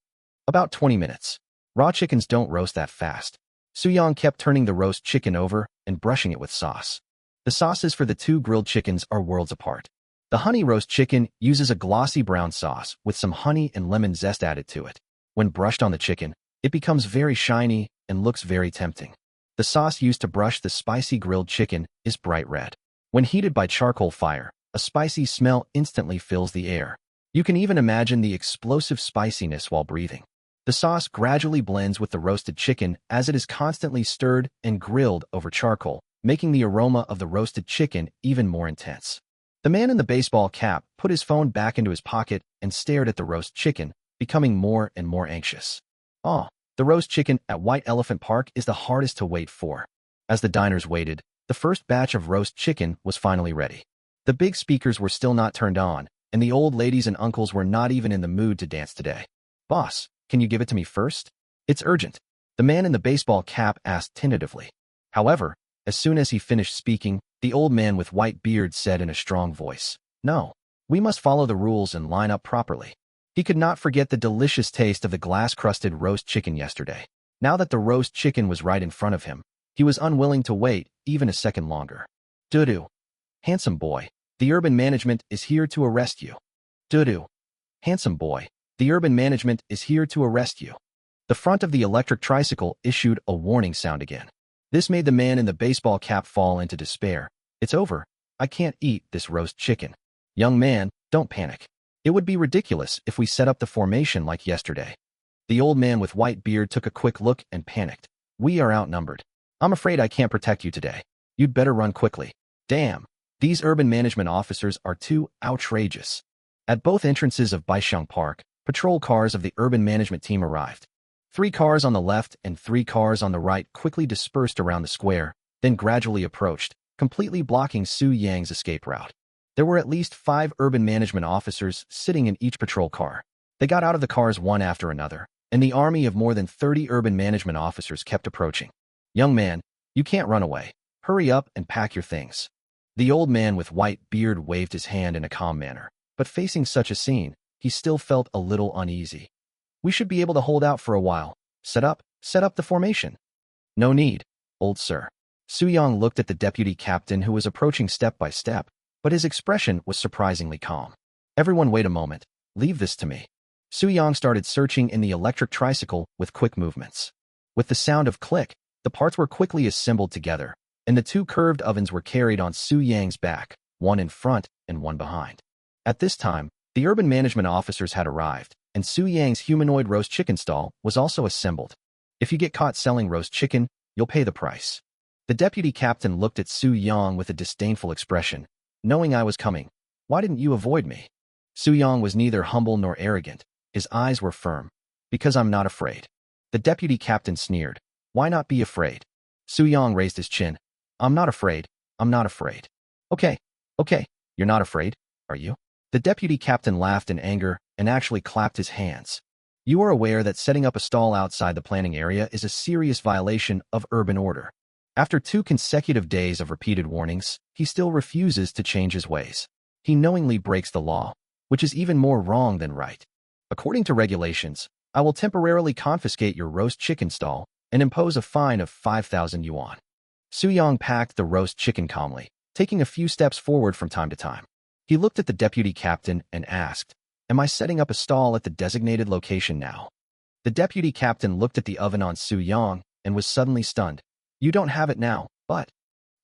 About 20 minutes. Raw chickens don't roast that fast. Soo-young kept turning the roast chicken over and brushing it with sauce. The sauces for the 2 grilled chickens are worlds apart. The honey roast chicken uses a glossy brown sauce with some honey and lemon zest added to it. When brushed on the chicken, it becomes very shiny and looks very tempting. The sauce used to brush the spicy grilled chicken is bright red. When heated by charcoal fire, a spicy smell instantly fills the air. You can even imagine the explosive spiciness while breathing. The sauce gradually blends with the roasted chicken as it is constantly stirred and grilled over charcoal, making the aroma of the roasted chicken even more intense. The man in the baseball cap put his phone back into his pocket and stared at the roast chicken, becoming more and more anxious. Oh, the roast chicken at White Elephant Park is the hardest to wait for. As the diners waited, the first batch of roast chicken was finally ready. The big speakers were still not turned on, and the old ladies and uncles were not even in the mood to dance today. Boss, can you give it to me first? It's urgent, the man in the baseball cap asked tentatively. However, as soon as he finished speaking, the old man with white beard said in a strong voice, "No, we must follow the rules and line up properly." He could not forget the delicious taste of the glass-crusted roast chicken yesterday. Now that the roast chicken was right in front of him, he was unwilling to wait even a second longer. Doo-doo. Handsome boy, the urban management is here to arrest you. Doo-doo. Handsome boy, the urban management is here to arrest you. The front of the electric tricycle issued a warning sound again. This made the man in the baseball cap fall into despair. It's over. I can't eat this roast chicken. Young man, don't panic. It would be ridiculous if we set up the formation like yesterday. The old man with white beard took a quick look and panicked. We are outnumbered. I'm afraid I can't protect you today. You'd better run quickly. Damn. These urban management officers are too outrageous. At both entrances of Baisheng Park, patrol cars of the urban management team arrived. 3 cars on the left and 3 cars on the right quickly dispersed around the square, then gradually approached, completely blocking Soo-young's escape route. There were at least 5 urban management officers sitting in each patrol car. They got out of the cars one after another, and the army of more than 30 urban management officers kept approaching. Young man, you can't run away. Hurry up and pack your things. The old man with white beard waved his hand in a calm manner, but facing such a scene, he still felt a little uneasy. We should be able to hold out for a while. Set up the formation. No need, old sir. Soo-young looked at the deputy captain who was approaching step by step, but his expression was surprisingly calm. Everyone wait a moment. Leave this to me. Soo-young started searching in the electric tricycle with quick movements. With the sound of click, the parts were quickly assembled together, and the 2 curved ovens were carried on Soo-young's back, one in front and one behind. At this time, the urban management officers had arrived, and Soo-young's humanoid roast chicken stall was also assembled. If you get caught selling roast chicken, you'll pay the price. The deputy captain looked at Soo-young with a disdainful expression. Knowing I was coming, why didn't you avoid me? Soo-young was neither humble nor arrogant. His eyes were firm. Because I'm not afraid. The deputy captain sneered. Why not be afraid? Soo-young raised his chin. I'm not afraid. I'm not afraid. Okay, you're not afraid, are you? The deputy captain laughed in anger and actually clapped his hands. You are aware that setting up a stall outside the planning area is a serious violation of urban order. After 2 consecutive days of repeated warnings, he still refuses to change his ways. He knowingly breaks the law, which is even more wrong than right. According to regulations, I will temporarily confiscate your roast chicken stall and impose a fine of 5,000 yuan. Soo-young packed the roast chicken calmly, taking a few steps forward from time to time. He looked at the deputy captain and asked, Am I setting up a stall at the designated location now? The deputy captain looked at the oven on Soo-young and was suddenly stunned. You don't have it now, but...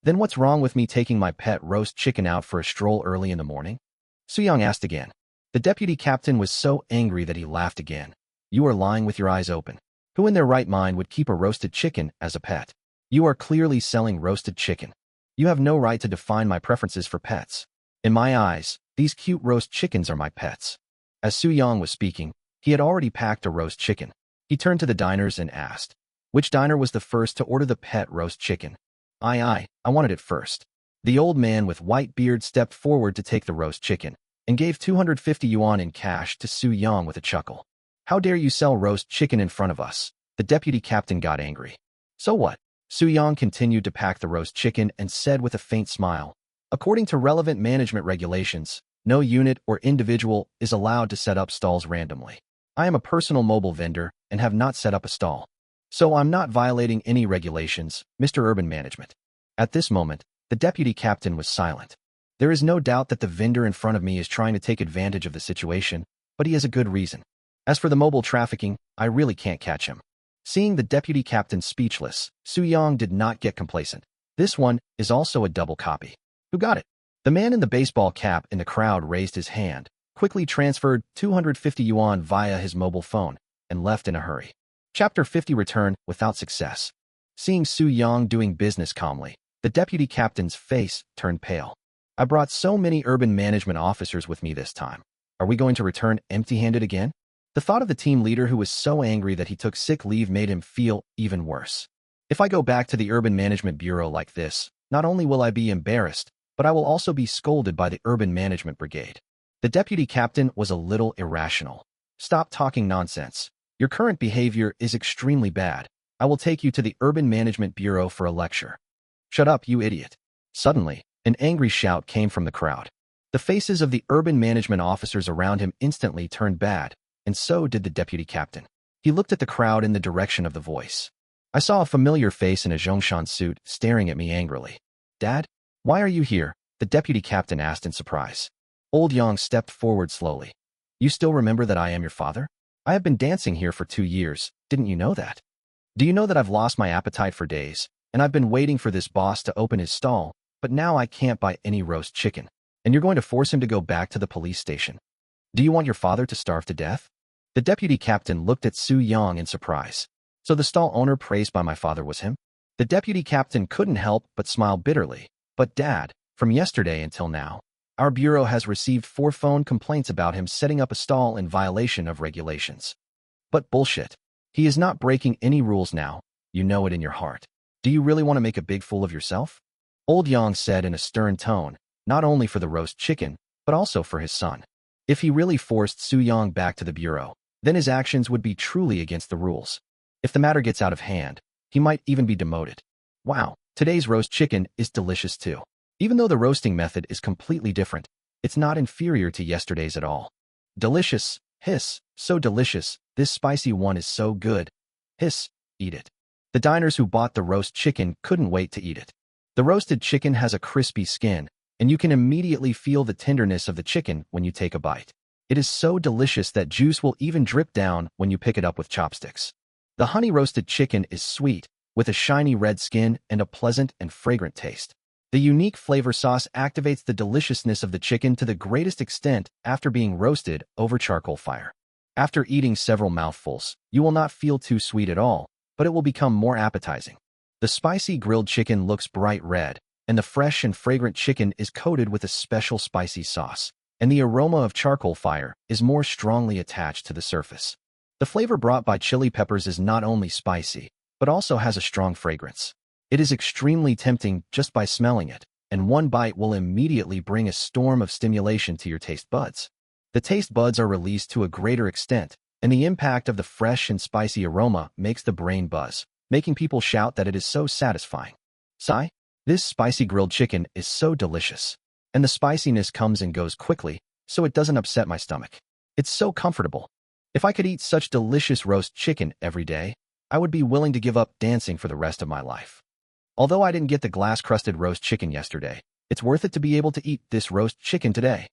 Then what's wrong with me taking my pet roast chicken out for a stroll early in the morning? Soo-young asked again. The deputy captain was so angry that he laughed again. You are lying with your eyes open. Who in their right mind would keep a roasted chicken as a pet? You are clearly selling roasted chicken. You have no right to define my preferences for pets. In my eyes, these cute roast chickens are my pets. As Su-young was speaking, he had already packed a roast chicken. He turned to the diners and asked, which diner was the first to order the pet roast chicken? I wanted it first. The old man with white beard stepped forward to take the roast chicken and gave 250 yuan in cash to Su-young with a chuckle. How dare you sell roast chicken in front of us? The deputy captain got angry. So what? Su-young continued to pack the roast chicken and said with a faint smile, according to relevant management regulations, no unit or individual is allowed to set up stalls randomly. I am a personal mobile vendor and have not set up a stall. So I'm not violating any regulations, Mr. Urban Management. At this moment, the deputy captain was silent. There is no doubt that the vendor in front of me is trying to take advantage of the situation, but he has a good reason. As for the mobile trafficking, I really can't catch him. Seeing the deputy captain speechless, Su-young did not get complacent. This one is also a double copy. Who got it? The man in the baseball cap in the crowd raised his hand, quickly transferred 250 yuan via his mobile phone, and left in a hurry. Chapter 50 Return without success. Seeing Su-young doing business calmly, the deputy captain's face turned pale. I brought so many urban management officers with me this time. Are we going to return empty-handed again? The thought of the team leader who was so angry that he took sick leave made him feel even worse. If I go back to the urban management bureau like this, not only will I be embarrassed, but I will also be scolded by the urban management brigade. The deputy captain was a little irrational. Stop talking nonsense. Your current behavior is extremely bad. I will take you to the urban management bureau for a lecture. Shut up, you idiot. Suddenly, an angry shout came from the crowd. The faces of the urban management officers around him instantly turned bad, and so did the deputy captain. He looked at the crowd in the direction of the voice. I saw a familiar face in a Zhongshan suit staring at me angrily. Dad? Why are you here? The deputy captain asked in surprise. Old Yang stepped forward slowly. You still remember that I am your father? I have been dancing here for 2 years. Didn't you know that? Do you know that I've lost my appetite for days, and I've been waiting for this boss to open his stall, but now I can't buy any roast chicken, and you're going to force him to go back to the police station. Do you want your father to starve to death? The deputy captain looked at Su-young in surprise. So the stall owner praised by my father was him? The deputy captain couldn't help but smile bitterly. But Dad, from yesterday until now, our bureau has received 4 phone complaints about him setting up a stall in violation of regulations. But bullshit. He is not breaking any rules now. You know it in your heart. Do you really want to make a big fool of yourself? Old Yang said in a stern tone, not only for the roast chicken, but also for his son. If he really forced Su-young back to the bureau, then his actions would be truly against the rules. If the matter gets out of hand, he might even be demoted. Wow, today's roast chicken is delicious too. Even though the roasting method is completely different, it's not inferior to yesterday's at all. Delicious, hiss, so delicious, this spicy one is so good. Hiss, eat it. The diners who bought the roast chicken couldn't wait to eat it. The roasted chicken has a crispy skin, and you can immediately feel the tenderness of the chicken when you take a bite. It is so delicious that juice will even drip down when you pick it up with chopsticks. The honey-roasted chicken is sweet, with a shiny red skin and a pleasant and fragrant taste. The unique flavor sauce activates the deliciousness of the chicken to the greatest extent after being roasted over charcoal fire. After eating several mouthfuls, you will not feel too sweet at all, but it will become more appetizing. The spicy grilled chicken looks bright red, and the fresh and fragrant chicken is coated with a special spicy sauce, and the aroma of charcoal fire is more strongly attached to the surface. The flavor brought by chili peppers is not only spicy, but also has a strong fragrance. It is extremely tempting just by smelling it, and one bite will immediately bring a storm of stimulation to your taste buds. The taste buds are released to a greater extent, and the impact of the fresh and spicy aroma makes the brain buzz, making people shout that it is so satisfying. Sigh? This spicy grilled chicken is so delicious. And the spiciness comes and goes quickly, so it doesn't upset my stomach. It's so comfortable. If I could eat such delicious roast chicken every day, I would be willing to give up dancing for the rest of my life. Although I didn't get the glass-crusted roast chicken yesterday, it's worth it to be able to eat this roast chicken today.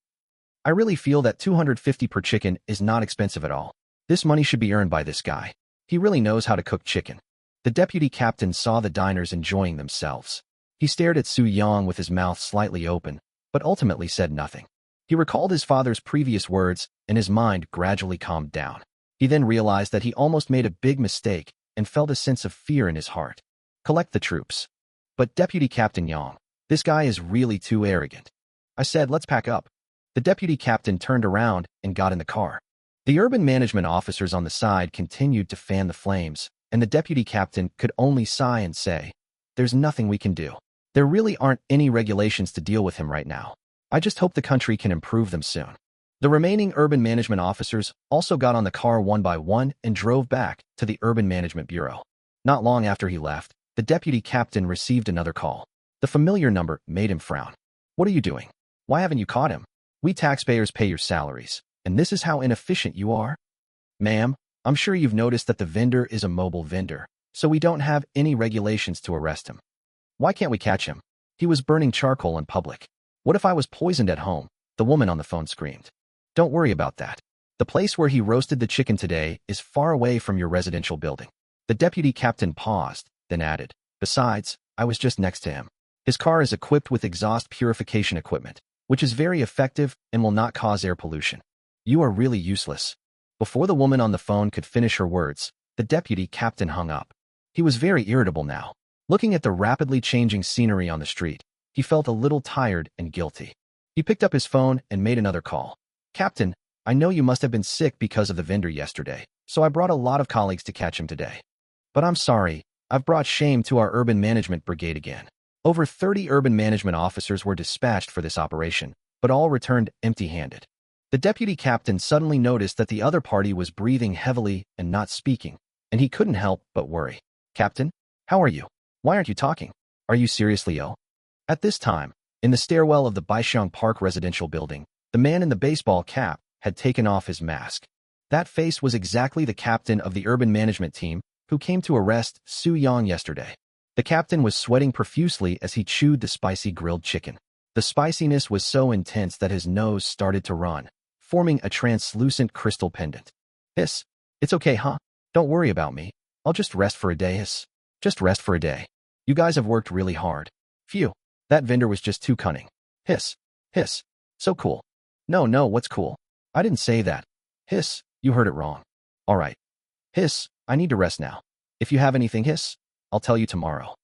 I really feel that 250 per chicken is not expensive at all. This money should be earned by this guy. He really knows how to cook chicken. The deputy captain saw the diners enjoying themselves. He stared at Su-young with his mouth slightly open, but ultimately said nothing. He recalled his father's previous words, and his mind gradually calmed down. He then realized that he almost made a big mistake and felt a sense of fear in his heart. Collect the troops. But Deputy Captain Yang, this guy is really too arrogant. I said, let's pack up. The deputy captain turned around and got in the car. The urban management officers on the side continued to fan the flames, and the deputy captain could only sigh and say, there's nothing we can do. There really aren't any regulations to deal with him right now. I just hope the country can improve them soon. The remaining urban management officers also got on the car one by one and drove back to the Urban Management Bureau. Not long after he left, the deputy captain received another call. The familiar number made him frown. What are you doing? Why haven't you caught him? We taxpayers pay your salaries, and this is how inefficient you are? Ma'am, I'm sure you've noticed that the vendor is a mobile vendor, so we don't have any regulations to arrest him. Why can't we catch him? He was burning charcoal in public. What if I was poisoned at home? The woman on the phone screamed. Don't worry about that. The place where he roasted the chicken today is far away from your residential building. The deputy captain paused, then added, besides, I was just next to him. His car is equipped with exhaust purification equipment, which is very effective and will not cause air pollution. You are really useless. Before the woman on the phone could finish her words, the deputy captain hung up. He was very irritable now. Looking at the rapidly changing scenery on the street, he felt a little tired and guilty. He picked up his phone and made another call. Captain, I know you must have been sick because of the vendor yesterday, so I brought a lot of colleagues to catch him today. But I'm sorry, I've brought shame to our urban management brigade again. Over 30 urban management officers were dispatched for this operation, but all returned empty-handed. The deputy captain suddenly noticed that the other party was breathing heavily and not speaking, and he couldn't help but worry. Captain, how are you? Why aren't you talking? Are you seriously ill? At this time, in the stairwell of the Baishang Park residential building, the man in the baseball cap had taken off his mask. That face was exactly the captain of the urban management team who came to arrest Su Yang yesterday. The captain was sweating profusely as he chewed the spicy grilled chicken. The spiciness was so intense that his nose started to run, forming a translucent crystal pendant. Hiss. It's okay, huh? Don't worry about me. I'll just rest for a day, hiss. Just rest for a day. You guys have worked really hard. Phew. That vendor was just too cunning. Hiss. Hiss. So cool. No, what's cool? I didn't say that. Hiss. You heard it wrong. All right. Hiss. I need to rest now. If you have anything, hiss, I'll tell you tomorrow.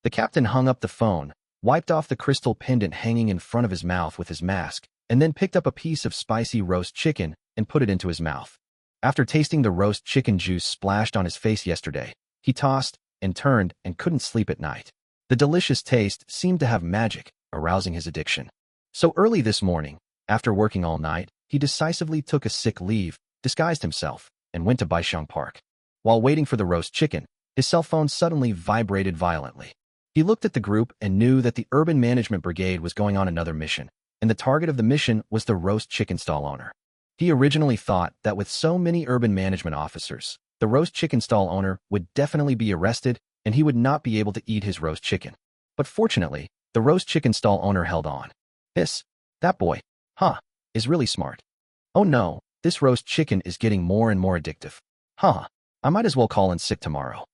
The captain hung up the phone, wiped off the crystal pendant hanging in front of his mouth with his mask, and then picked up a piece of spicy roast chicken and put it into his mouth. After tasting the roast chicken juice splashed on his face yesterday, he tossed and turned and couldn't sleep at night. The delicious taste seemed to have magic, arousing his addiction. So early this morning, after working all night, he decisively took a sick leave, disguised himself, and went to Baishang Park. While waiting for the roast chicken, his cell phone suddenly vibrated violently. He looked at the group and knew that the Urban Management Brigade was going on another mission, and the target of the mission was the roast chicken stall owner. He originally thought that with so many urban management officers, the roast chicken stall owner would definitely be arrested and he would not be able to eat his roast chicken. But fortunately, the roast chicken stall owner held on. Hiss. That boy, is really smart. Oh no, this roast chicken is getting more and more addictive. I might as well call in sick tomorrow.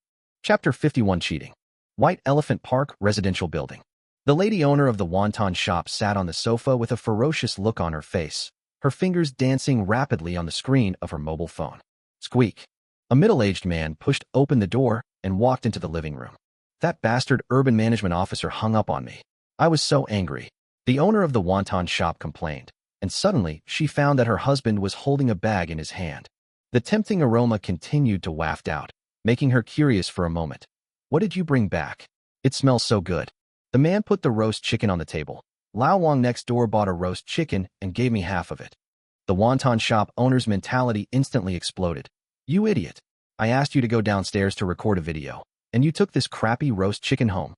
Chapter 51 Cheating. White Elephant Park Residential Building. The lady owner of the wonton shop sat on the sofa with a ferocious look on her face, her fingers dancing rapidly on the screen of her mobile phone. Squeak. A middle-aged man pushed open the door and walked into the living room. That bastard urban management officer hung up on me. I was so angry. The owner of the wonton shop complained, and suddenly she found that her husband was holding a bag in his hand. The tempting aroma continued to waft out, making her curious for a moment. What did you bring back? It smells so good. The man put the roast chicken on the table. Lao Wang next door bought a roast chicken and gave me half of it. The wonton shop owner's mentality instantly exploded. You idiot. I asked you to go downstairs to record a video, and you took this crappy roast chicken home.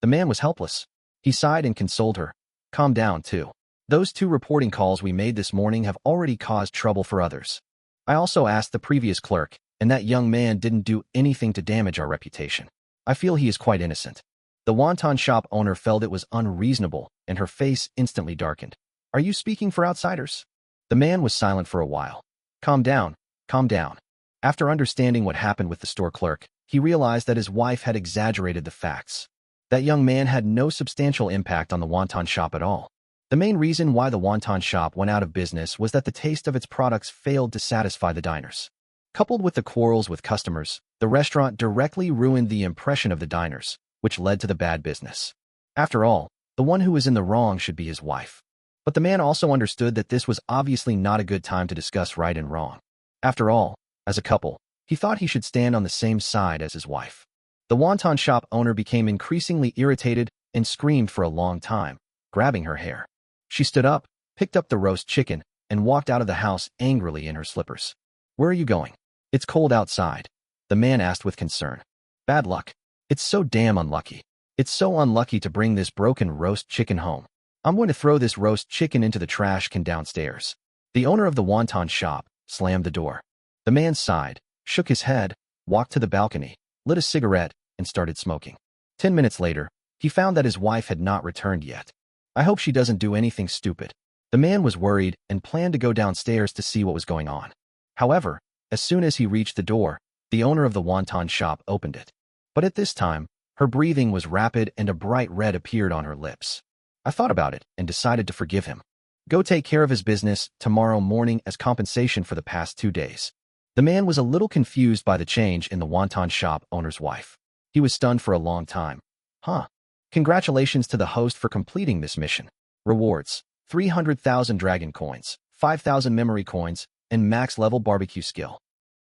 The man was helpless. He sighed and consoled her. Calm down, too. Those 2 reporting calls we made this morning have already caused trouble for others. I also asked the previous clerk, and that young man didn't do anything to damage our reputation. I feel he is quite innocent. The wonton shop owner felt it was unreasonable, and her face instantly darkened. Are you speaking for outsiders? The man was silent for a while. Calm down, calm down. After understanding what happened with the store clerk, he realized that his wife had exaggerated the facts. That young man had no substantial impact on the wonton shop at all. The main reason why the wonton shop went out of business was that the taste of its products failed to satisfy the diners. Coupled with the quarrels with customers, the restaurant directly ruined the impression of the diners, which led to the bad business. After all, the one who was in the wrong should be his wife. But the man also understood that this was obviously not a good time to discuss right and wrong. After all, as a couple, he thought he should stand on the same side as his wife. The wonton shop owner became increasingly irritated and screamed for a long time, grabbing her hair. She stood up, picked up the roast chicken, and walked out of the house angrily in her slippers. "Where are you going?" "It's cold outside," the man asked with concern. "Bad luck. It's so damn unlucky. It's so unlucky to bring this broken roast chicken home. I'm going to throw this roast chicken into the trash can downstairs." The owner of the wonton shop slammed the door. The man sighed, shook his head, walked to the balcony, lit a cigarette, and started smoking. 10 minutes later, he found that his wife had not returned yet. "I hope she doesn't do anything stupid." The man was worried and planned to go downstairs to see what was going on. However, as soon as he reached the door, the owner of the wonton shop opened it. But at this time, her breathing was rapid and a bright red appeared on her lips. I thought about it and decided to forgive him. Go take care of his business tomorrow morning as compensation for the past 2 days. The man was a little confused by the change in the wonton shop owner's wife. He was stunned for a long time. "Huh. Congratulations to the host for completing this mission. Rewards: 300,000 dragon coins, 5,000 memory coins, and max level barbecue skill.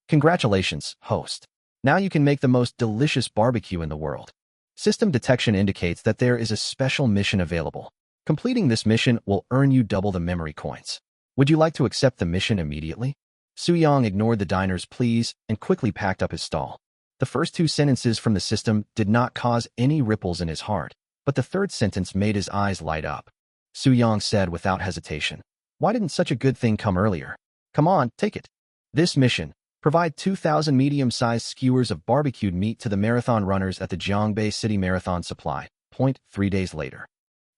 Congratulations, host. Now you can make the most delicious barbecue in the world. System detection indicates that there is a special mission available. Completing this mission will earn you double the memory coins. Would you like to accept the mission immediately?" Soo-young ignored the diner's pleas and quickly packed up his stall. The first 2 sentences from the system did not cause any ripples in his heart, but the third sentence made his eyes light up. Soo-young said without hesitation, "Why didn't such a good thing come earlier? Come on, take it. This mission: provide 2,000 medium-sized skewers of barbecued meat to the marathon runners at the Jeongbei City Marathon Supply Point 3 days later.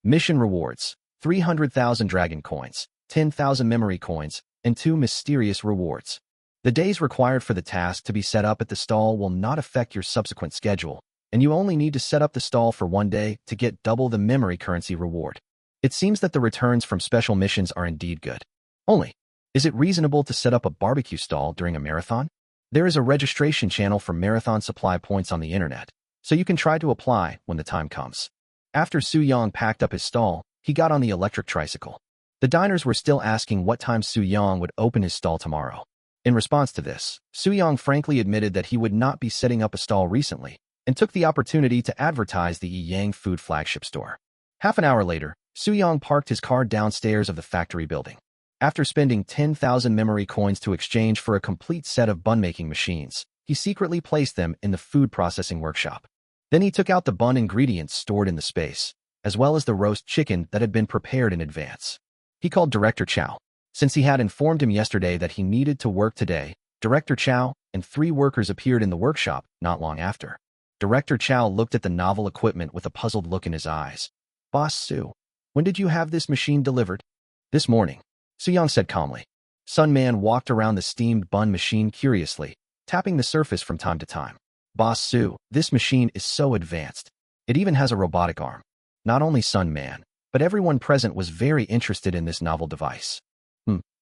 Mission rewards: 300,000 dragon coins, 10,000 memory coins, and 2 mysterious rewards. The days required for the task to be set up at the stall will not affect your subsequent schedule, and you only need to set up the stall for 1 day to get double the memory currency reward. It seems that the returns from special missions are indeed good. Only, is it reasonable to set up a barbecue stall during a marathon? There is a registration channel for marathon supply points on the internet, so you can try to apply when the time comes." After Soo-young packed up his stall, he got on the electric tricycle. The diners were still asking what time Soo-young would open his stall tomorrow. In response to this, Soo-young frankly admitted that he would not be setting up a stall recently and took the opportunity to advertise the Yang Food flagship store. Half an hour later, Soo-young parked his car downstairs of the factory building. After spending 10,000 memory coins to exchange for a complete set of bun-making machines, he secretly placed them in the food processing workshop. Then he took out the bun ingredients stored in the space, as well as the roast chicken that had been prepared in advance. He called Director Chow. Since he had informed him yesterday that he needed to work today, Director Chow and 3 workers appeared in the workshop not long after. Director Chow looked at the novel equipment with a puzzled look in his eyes. "Boss Soo, when did you have this machine delivered?" "This morning," Soo-young said calmly. Sun Man walked around the steamed bun machine curiously, tapping the surface from time to time. "Boss Soo, this machine is so advanced. It even has a robotic arm." Not only Sun Man, but everyone present was very interested in this novel device.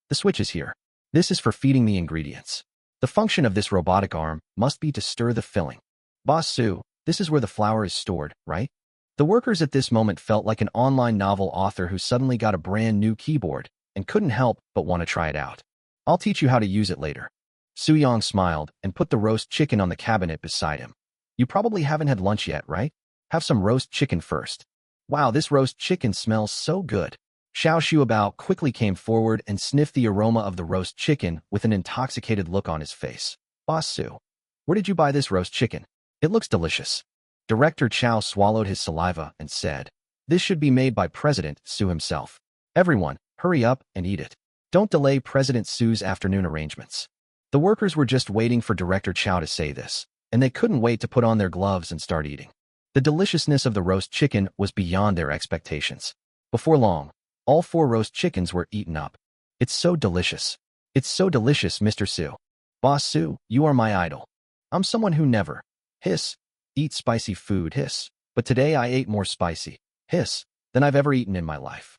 The switch is here. This is for feeding the ingredients. The function of this robotic arm must be to stir the filling. "Boss Soo, this is where the flour is stored, right?" The workers at this moment felt like an online novel author who suddenly got a brand new keyboard and couldn't help but want to try it out. "I'll teach you how to use it later." Soo-young smiled and put the roast chicken on the cabinet beside him. "You probably haven't had lunch yet, right? Have some roast chicken first." "Wow, this roast chicken smells so good." Xiao Shuabao quickly came forward and sniffed the aroma of the roast chicken with an intoxicated look on his face. "Boss Soo, where did you buy this roast chicken? It looks delicious." Director Chow swallowed his saliva and said, "This should be made by President Soo himself. Everyone, hurry up and eat it. Don't delay President Soo's afternoon arrangements." The workers were just waiting for Director Chow to say this, and they couldn't wait to put on their gloves and start eating. The deliciousness of the roast chicken was beyond their expectations. Before long, all 4 roast chickens were eaten up. "It's so delicious. It's so delicious, Mr. Soo. Boss Soo, you are my idol. I'm someone who never, hiss, eat spicy food, hiss. But today I ate more spicy, hiss, than I've ever eaten in my life.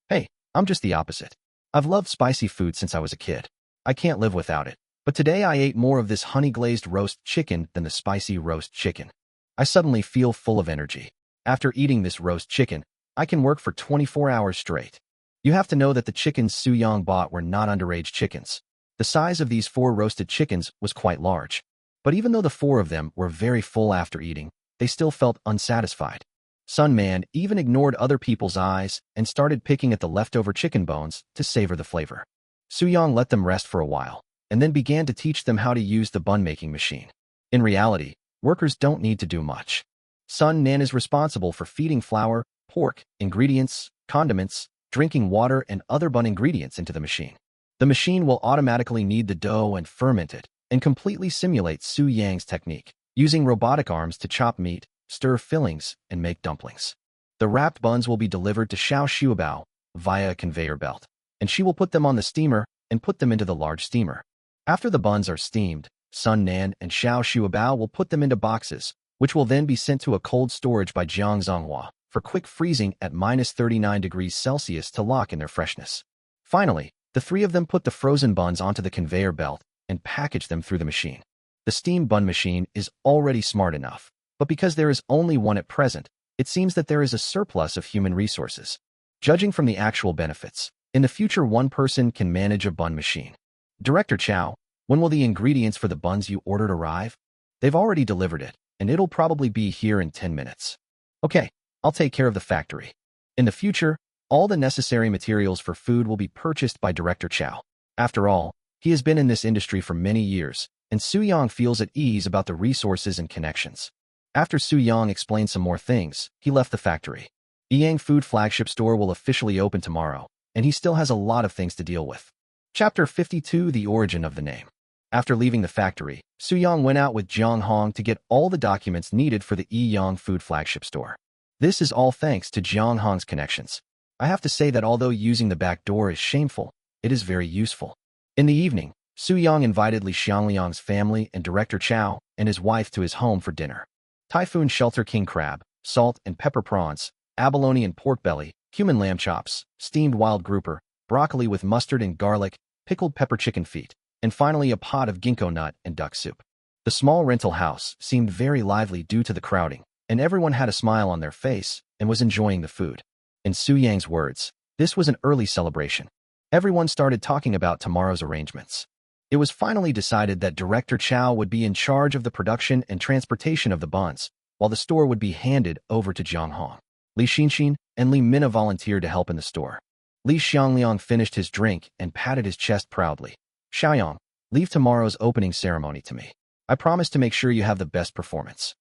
Hey, I'm just the opposite. I've loved spicy food since I was a kid. I can't live without it." But today I ate more of this honey-glazed roast chicken than the spicy roast chicken. I suddenly feel full of energy. After eating this roast chicken, I can work for 24 hours straight. You have to know that the chickens Su-young bought were not underage chickens. The size of these 4 roasted chickens was quite large. But even though the 4 of them were very full after eating, they still felt unsatisfied. Sun Man even ignored other people's eyes and started picking at the leftover chicken bones to savor the flavor. Su-young let them rest for a while, and then began to teach them how to use the bun-making machine. In reality, workers don't need to do much. Sun Nan is responsible for feeding flour, pork, ingredients, condiments, drinking water, and other bun ingredients into the machine. The machine will automatically knead the dough and ferment it, and completely simulate Su-yang's technique, using robotic arms to chop meat, stir fillings, and make dumplings. The wrapped buns will be delivered to Xiao Shuabao via a conveyor belt, and she will put them on the steamer and put them into the large steamer. After the buns are steamed, Sun Nan and Xiao Shuabao will put them into boxes, which will then be sent to a cold storage by Jiang Zonghua for quick freezing at -39°C to lock in their freshness. Finally, the 3 of them put the frozen buns onto the conveyor belt and package them through the machine. The steam bun machine is already smart enough, but because there is only one at present, it seems that there is a surplus of human resources. Judging from the actual benefits, in the future one person can manage a bun machine. Director Chow, when will the ingredients for the buns you ordered arrive? They've already delivered it, and it'll probably be here in 10 minutes. Okay, I'll take care of the factory. In the future, all the necessary materials for food will be purchased by Director Chow. After all, he has been in this industry for many years, and Su-young feels at ease about the resources and connections. After Su-young explained some more things, he left the factory. Yang Food flagship store will officially open tomorrow, and he still has a lot of things to deal with. Chapter 52: The Origin of the Name. After leaving the factory, Su-young went out with Jiang Hong to get all the documents needed for the Yang Food flagship store. This is all thanks to Jiang Hong's connections. I have to say that although using the back door is shameful, it is very useful. In the evening, Su-young invited Li Xiangliang's family and Director Chow and his wife to his home for dinner. Typhoon shelter king crab, salt and pepper prawns, abalone and pork belly, human lamb chops, steamed wild grouper, broccoli with mustard and garlic, pickled pepper chicken feet, and finally a pot of ginkgo nut and duck soup. The small rental house seemed very lively due to the crowding, and everyone had a smile on their face and was enjoying the food. In Su-yang's words, this was an early celebration. Everyone started talking about tomorrow's arrangements. It was finally decided that Director Chow would be in charge of the production and transportation of the buns, while the store would be handed over to Jiang Hong. Li Xinxin and Li Minna volunteered to help in the store. Li Xiangliang finished his drink and patted his chest proudly. Xiaoyang, leave tomorrow's opening ceremony to me. I promise to make sure you have the best performance.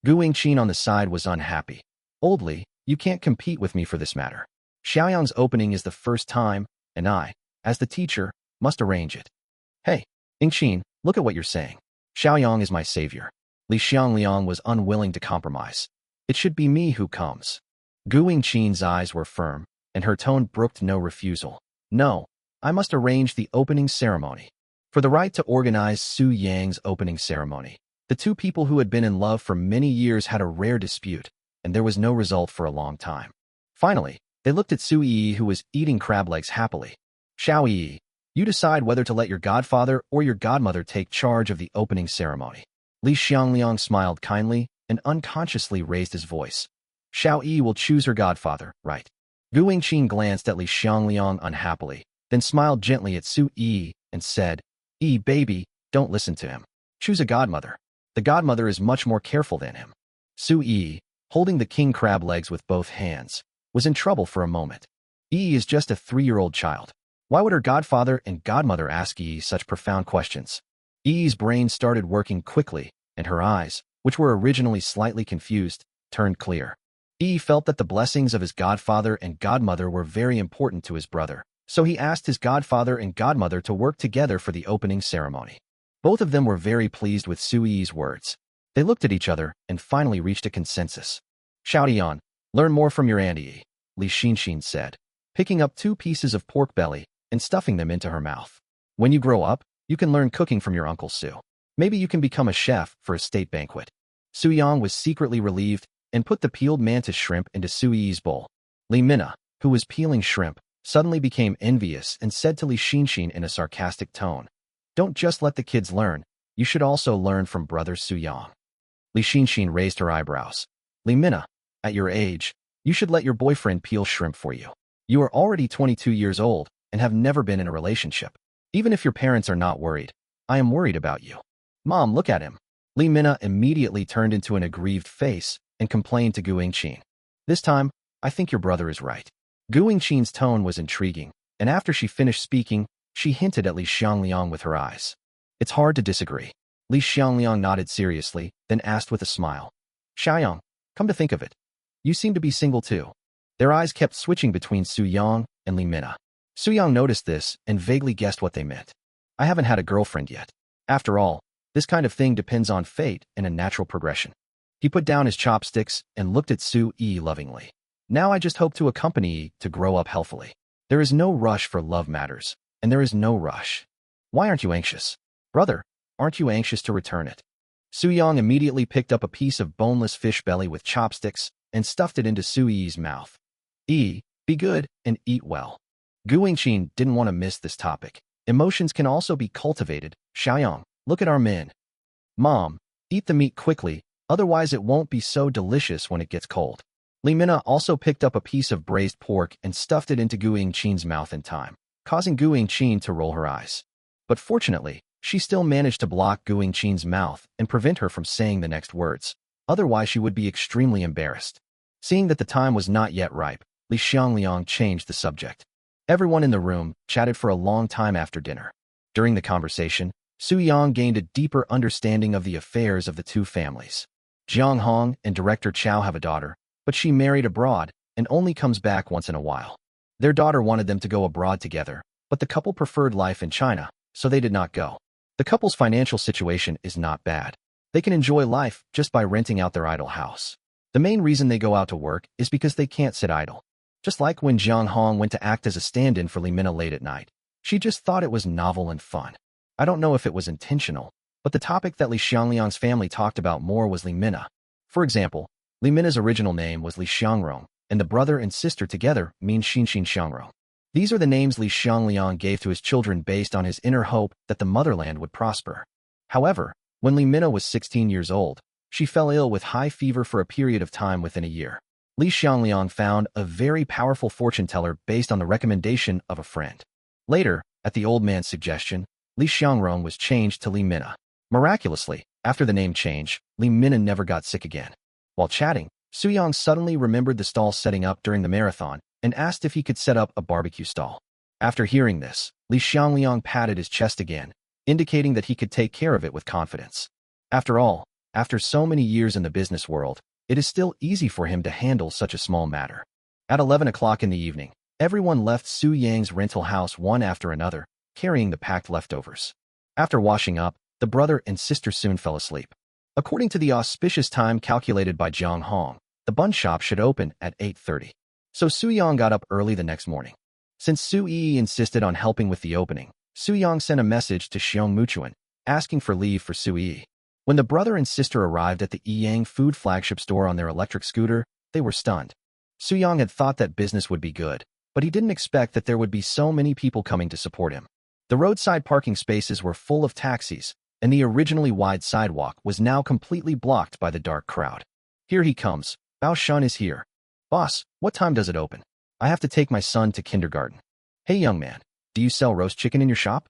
Gu Yingqin on the side was unhappy. Old Li, you can't compete with me for this matter. Xiaoyang's opening is the first time, and I, as the teacher, must arrange it. Hey, Yingqin, look at what you're saying. Xiaoyang is my savior. Li Xiangliang was unwilling to compromise. It should be me who comes. Gu Yingqin's eyes were firm, and her tone brooked no refusal. No, I must arrange the opening ceremony. For the right to organize Su-yang's opening ceremony, the 2 people who had been in love for many years had a rare dispute, and there was no result for a long time. Finally, they looked at Su-yi, who was eating crab legs happily. Xiao-yi, you decide whether to let your godfather or your godmother take charge of the opening ceremony. Li Xiangliang smiled kindly and unconsciously raised his voice. Xiao-yi will choose her godfather, right? Gu Yingqin glanced at Li Xiangliang unhappily, then smiled gently at Su-yi and said, baby, don't listen to him. Choose a godmother. The godmother is much more careful than him. Su-yi, holding the king crab legs with both hands, was in trouble for a moment. Yi is just a 3-year-old child. Why would her godfather and godmother ask Yi such profound questions? Yi's brain started working quickly, and her eyes, which were originally slightly confused, turned clear. Yi felt that the blessings of his godfather and godmother were very important to his brother, so he asked his godfather and godmother to work together for the opening ceremony. Both of them were very pleased with Su-yi's words. They looked at each other and finally reached a consensus. Xiaotian, learn more from your auntie, Li Xinxin said, picking up 2 pieces of pork belly and stuffing them into her mouth. When you grow up, you can learn cooking from your Uncle Su. Maybe you can become a chef for a state banquet. Su-yang was secretly relieved and put the peeled mantis shrimp into Su-yi's bowl. Li Minna, who was peeling shrimp, suddenly became envious and said to Li Xinxin in a sarcastic tone, Don't just let the kids learn. You should also learn from brother Su-yang. Li Xinxin raised her eyebrows. Li Mina, at your age, you should let your boyfriend peel shrimp for you. You are already 22 years old and have never been in a relationship. Even if your parents are not worried, I am worried about you. Mom, look at him. Li Mina immediately turned into an aggrieved face and complained to Gu Yingqin. This time, I think your brother is right. Gu Yingqin's tone was intriguing, and after she finished speaking, she hinted at Li Xiangliang with her eyes. It's hard to disagree. Li Xiangliang nodded seriously, then asked with a smile. Xiaoyang, come to think of it, you seem to be single too. Their eyes kept switching between Su-yang and Li Mina. Su-yang noticed this and vaguely guessed what they meant. I haven't had a girlfriend yet. After all, this kind of thing depends on fate and a natural progression. He put down his chopsticks and looked at Su-yi lovingly. Now I just hope to accompany Yi to grow up healthily. There is no rush for love matters, and there is no rush. Why aren't you anxious? Brother, aren't you anxious to return it? Su-yang immediately picked up a piece of boneless fish belly with chopsticks and stuffed it into Su-yi's mouth. Be good and eat well. Gu Yingqin didn't want to miss this topic. Emotions can also be cultivated. Xiaoyang, look at our men. Mom, eat the meat quickly, otherwise it won't be so delicious when it gets cold. Li Mina also picked up a piece of braised pork and stuffed it into Gu Yingqin's mouth in time, causing Gu Yingqin to roll her eyes. But fortunately, she still managed to block Gu Yingqin's mouth and prevent her from saying the next words. Otherwise she would be extremely embarrassed. Seeing that the time was not yet ripe, Li Xiangliang changed the subject. Everyone in the room chatted for a long time after dinner. During the conversation, Su-yang gained a deeper understanding of the affairs of the two families. Jiang Hong and Director Chow have a daughter, but she married abroad and only comes back once in a while. Their daughter wanted them to go abroad together, but the couple preferred life in China, so they did not go. The couple's financial situation is not bad. They can enjoy life just by renting out their idle house. The main reason they go out to work is because they can't sit idle. Just like when Jiang Hong went to act as a stand-in for Li Mina late at night. She just thought it was novel and fun. I don't know if it was intentional, but the topic that Li Xiangliang's family talked about more was Li Mina. For example, Li Mina's original name was Li Xiangrong, and the brother and sister together mean Xinxin Xiangrong. These are the names Li Xiangliang gave to his children based on his inner hope that the motherland would prosper. However, when Li Mina was 16 years old, she fell ill with high fever for a period of time within a year. Li Xiangliang found a very powerful fortune teller based on the recommendation of a friend. Later, at the old man's suggestion, Li Xiangrong was changed to Li Mina. Miraculously, after the name change, Li Mina never got sick again. While chatting, Su-yang suddenly remembered the stall setting up during the marathon and asked if he could set up a barbecue stall. After hearing this, Li Xiangliang patted his chest again, indicating that he could take care of it with confidence. After all, after so many years in the business world, it is still easy for him to handle such a small matter. At 11 o'clock in the evening, everyone left Su Yang's rental house one after another, carrying the packed leftovers. After washing up, the brother and sister soon fell asleep. According to the auspicious time calculated by Jiang Hong, the bun shop should open at 8:30. So Su-yang got up early the next morning. Since Su-yi insisted on helping with the opening, Su-yang sent a message to Xiong Muchuan, asking for leave for Su-yi. When the brother and sister arrived at the Yang food flagship store on their electric scooter, they were stunned. Su-yang had thought that business would be good, but he didn't expect that there would be so many people coming to support him. The roadside parking spaces were full of taxis, and the originally wide sidewalk was now completely blocked by the dark crowd. Here he comes. Bao Shun is here. Boss, what time does it open? I have to take my son to kindergarten. Hey young man, do you sell roast chicken in your shop?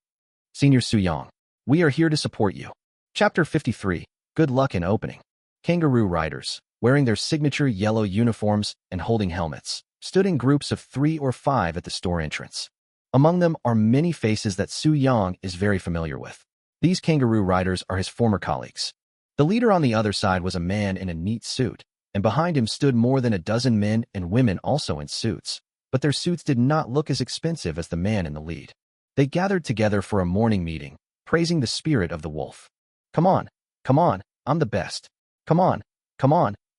Senior Su-yang, we are here to support you. Chapter 53, Good Luck in Opening. Kangaroo riders, wearing their signature yellow uniforms and holding helmets, stood in groups of 3 or 5 at the store entrance. Among them are many faces that Su-yang is very familiar with. These kangaroo riders are his former colleagues. The leader on the other side was a man in a neat suit, and behind him stood more than a dozen men and women also in suits, but their suits did not look as expensive as the man in the lead. They gathered together for a morning meeting, praising the spirit of the wolf. Come on, I'm the best. Come on,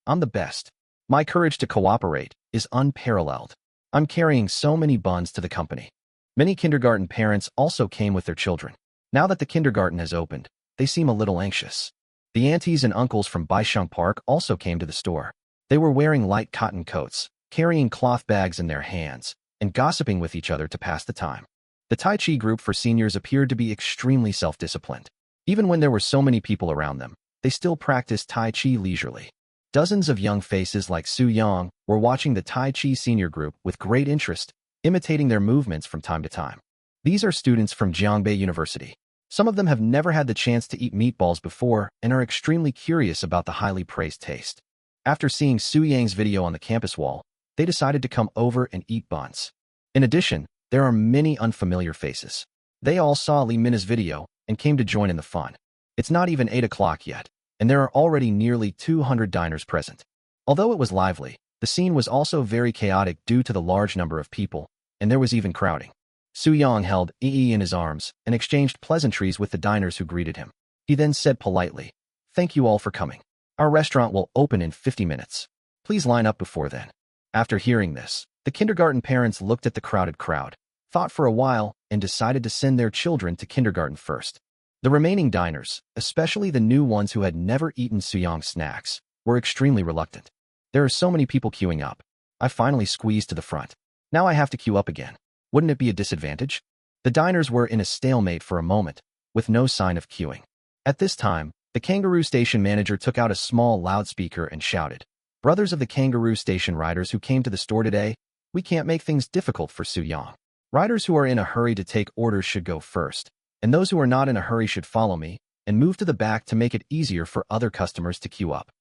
I'm the best. My courage to cooperate is unparalleled. I'm carrying so many buns to the company. Many kindergarten parents also came with their children. Now that the kindergarten has opened, they seem a little anxious. The aunties and uncles from Baisheng Park also came to the store. They were wearing light cotton coats, carrying cloth bags in their hands, and gossiping with each other to pass the time. The Tai Chi group for seniors appeared to be extremely self-disciplined. Even when there were so many people around them, they still practiced Tai Chi leisurely. Dozens of young faces like Su Yang were watching the Tai Chi senior group with great interest, imitating their movements from time to time. These are students from Jiangbei University. Some of them have never had the chance to eat meatballs before and are extremely curious about the highly praised taste. After seeing Su Yang's video on the campus wall, they decided to come over and eat buns. In addition, there are many unfamiliar faces. They all saw Li Mina's video and came to join in the fun. It's not even 8 o'clock yet, and there are already nearly 200 diners present. Although it was lively, the scene was also very chaotic due to the large number of people, and there was even crowding. Su Yang held Yi in his arms and exchanged pleasantries with the diners who greeted him. He then said politely, "Thank you all for coming. Our restaurant will open in 50 minutes. Please line up before then." After hearing this, the kindergarten parents looked at the crowded crowd, thought for a while, and decided to send their children to kindergarten first. The remaining diners, especially the new ones who had never eaten Su Yang's snacks, were extremely reluctant. There are so many people queuing up. I finally squeezed to the front. Now I have to queue up again. Wouldn't it be a disadvantage? The diners were in a stalemate for a moment, with no sign of queuing. At this time, the Kangaroo Station manager took out a small loudspeaker and shouted, "Brothers of the Kangaroo Station riders who came to the store today, we can't make things difficult for Su Yang. Riders who are in a hurry to take orders should go first, and those who are not in a hurry should follow me and move to the back to make it easier for other customers to queue up."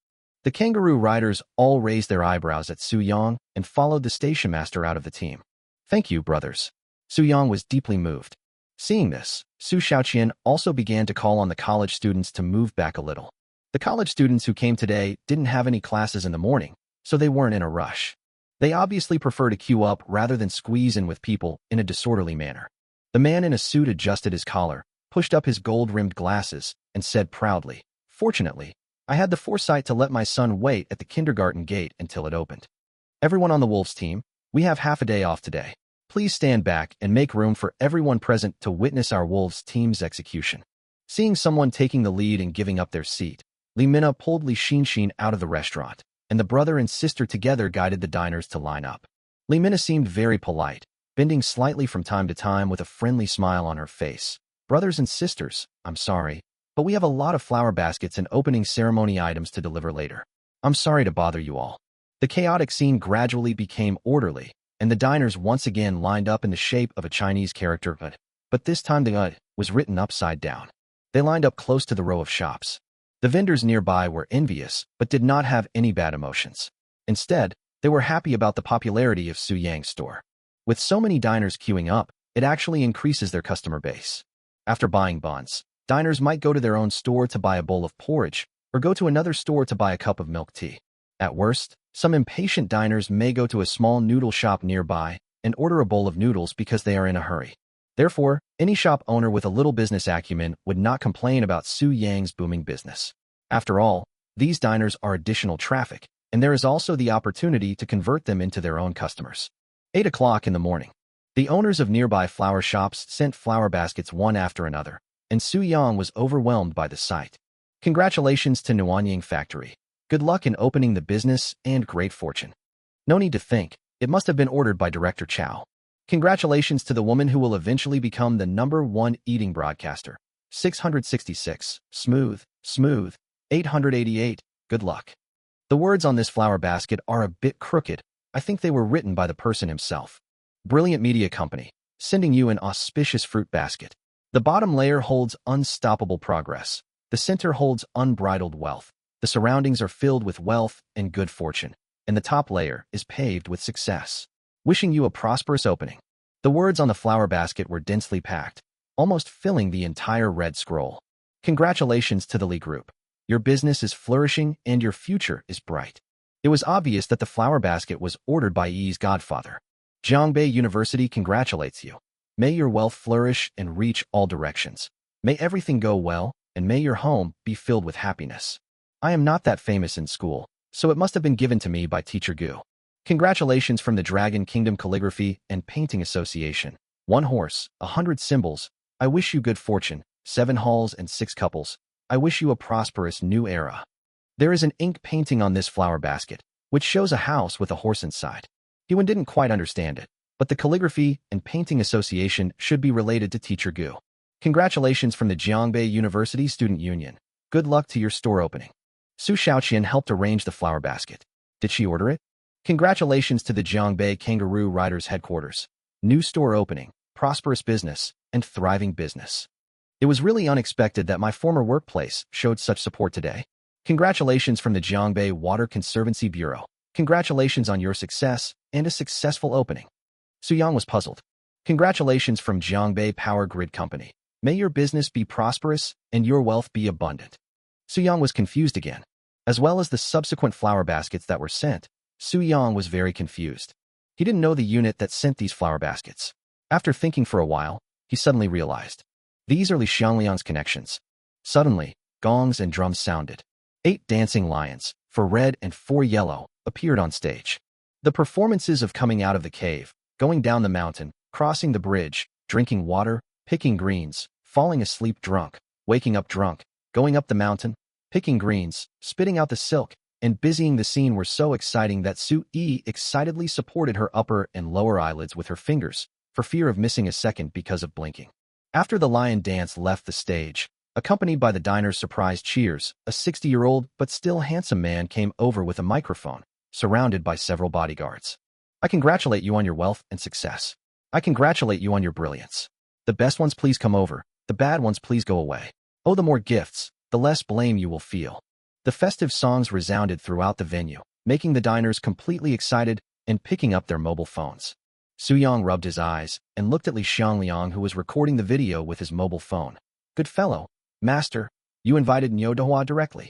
The Kangaroo riders all raised their eyebrows at Su Yang and followed the station master out of the team. "Thank you, brothers." Su Yang was deeply moved. Seeing this, Su Xiaoqian also began to call on the college students to move back a little. The college students who came today didn't have any classes in the morning, so they weren't in a rush. They obviously prefer to queue up rather than squeeze in with people in a disorderly manner. The man in a suit adjusted his collar, pushed up his gold-rimmed glasses, and said proudly, "Fortunately, I had the foresight to let my son wait at the kindergarten gate until it opened. Everyone on the Wolves team, we have half a day off today. Please stand back and make room for everyone present to witness our Wolves team's execution." Seeing someone taking the lead and giving up their seat, Li Mina pulled Li Xinshin out of the restaurant, and the brother and sister together guided the diners to line up. Li Mina seemed very polite, bending slightly from time to time with a friendly smile on her face. "Brothers and sisters, I'm sorry, but we have a lot of flower baskets and opening ceremony items to deliver later. I'm sorry to bother you all." The chaotic scene gradually became orderly, and the diners once again lined up in the shape of a Chinese character "ud," but this time the "ud" was written upside down. They lined up close to the row of shops. The vendors nearby were envious, but did not have any bad emotions. Instead, they were happy about the popularity of Su Yang's store. With so many diners queuing up, it actually increases their customer base. After buying buns, diners might go to their own store to buy a bowl of porridge, or go to another store to buy a cup of milk tea. At worst, some impatient diners may go to a small noodle shop nearby and order a bowl of noodles because they are in a hurry. Therefore, any shop owner with a little business acumen would not complain about Su Yang's booming business. After all, these diners are additional traffic, and there is also the opportunity to convert them into their own customers. 8 o'clock in the morning. The owners of nearby flower shops sent flower baskets one after another, and Su Yang was overwhelmed by the sight. "Congratulations to Nuanying Factory. Good luck in opening the business and great fortune." No need to think, it must have been ordered by Director Chow. "Congratulations to the woman who will eventually become the #1 eating broadcaster. 666, smooth, 888, good luck." The words on this flower basket are a bit crooked. I think they were written by the person himself. "Brilliant Media Company, sending you an auspicious fruit basket. The bottom layer holds unstoppable progress. The center holds unbridled wealth. The surroundings are filled with wealth and good fortune, and the top layer is paved with success. Wishing you a prosperous opening." The words on the flower basket were densely packed, almost filling the entire red scroll. "Congratulations to the Lee Group. Your business is flourishing and your future is bright." It was obvious that the flower basket was ordered by Yi's godfather. "Jiangbei University congratulates you. May your wealth flourish and reach all directions. May everything go well, and may your home be filled with happiness. I am not that famous in school, so it must have been given to me by Teacher Gu. Congratulations from the Dragon Kingdom Calligraphy and Painting Association. 1 horse, 100 symbols. I wish you good fortune. 7 halls and 6 couples. I wish you a prosperous new era." There is an ink painting on this flower basket, which shows a house with a horse inside. Hewan didn't quite understand it, but the Calligraphy and Painting Association should be related to Teacher Gu. Congratulations from the Jiangbei University Student Union. Good luck to your store opening. Su Xiaoqian helped arrange the flower basket. Did she order it? Congratulations to the Jiangbei Kangaroo Riders headquarters. New store opening, prosperous business, and thriving business. It was really unexpected that my former workplace showed such support today. Congratulations from the Jiangbei Water Conservancy Bureau. Congratulations on your success and a successful opening. Su Yang was puzzled. Congratulations from Jiangbei Power Grid Company. May your business be prosperous and your wealth be abundant. Su Yang was confused again. As well as the subsequent flower baskets that were sent, Su Yang was very confused. He didn't know the unit that sent these flower baskets. After thinking for a while, he suddenly realized. These are Li Xiangliang's connections. Suddenly, gongs and drums sounded. 8 dancing lions, 4 red and 4 yellow, appeared on stage. The performances of coming out of the cave, going down the mountain, crossing the bridge, drinking water, picking greens, falling asleep drunk, waking up drunk, going up the mountain, picking greens, spitting out the silk, and busying the scene were so exciting that Su Yi excitedly supported her upper and lower eyelids with her fingers, for fear of missing a second because of blinking. After the lion dance left the stage, accompanied by the diner's surprised cheers, a 60-year-old but still handsome man came over with a microphone, surrounded by several bodyguards. I congratulate you on your wealth and success. I congratulate you on your brilliance. The best ones please come over, the bad ones please go away. Oh, the more gifts, the less blame you will feel. The festive songs resounded throughout the venue, making the diners completely excited and picking up their mobile phones. Su Yang rubbed his eyes and looked at Li Xiangliang, who was recording the video with his mobile phone. Good fellow, master, you invited Niu Dehua directly.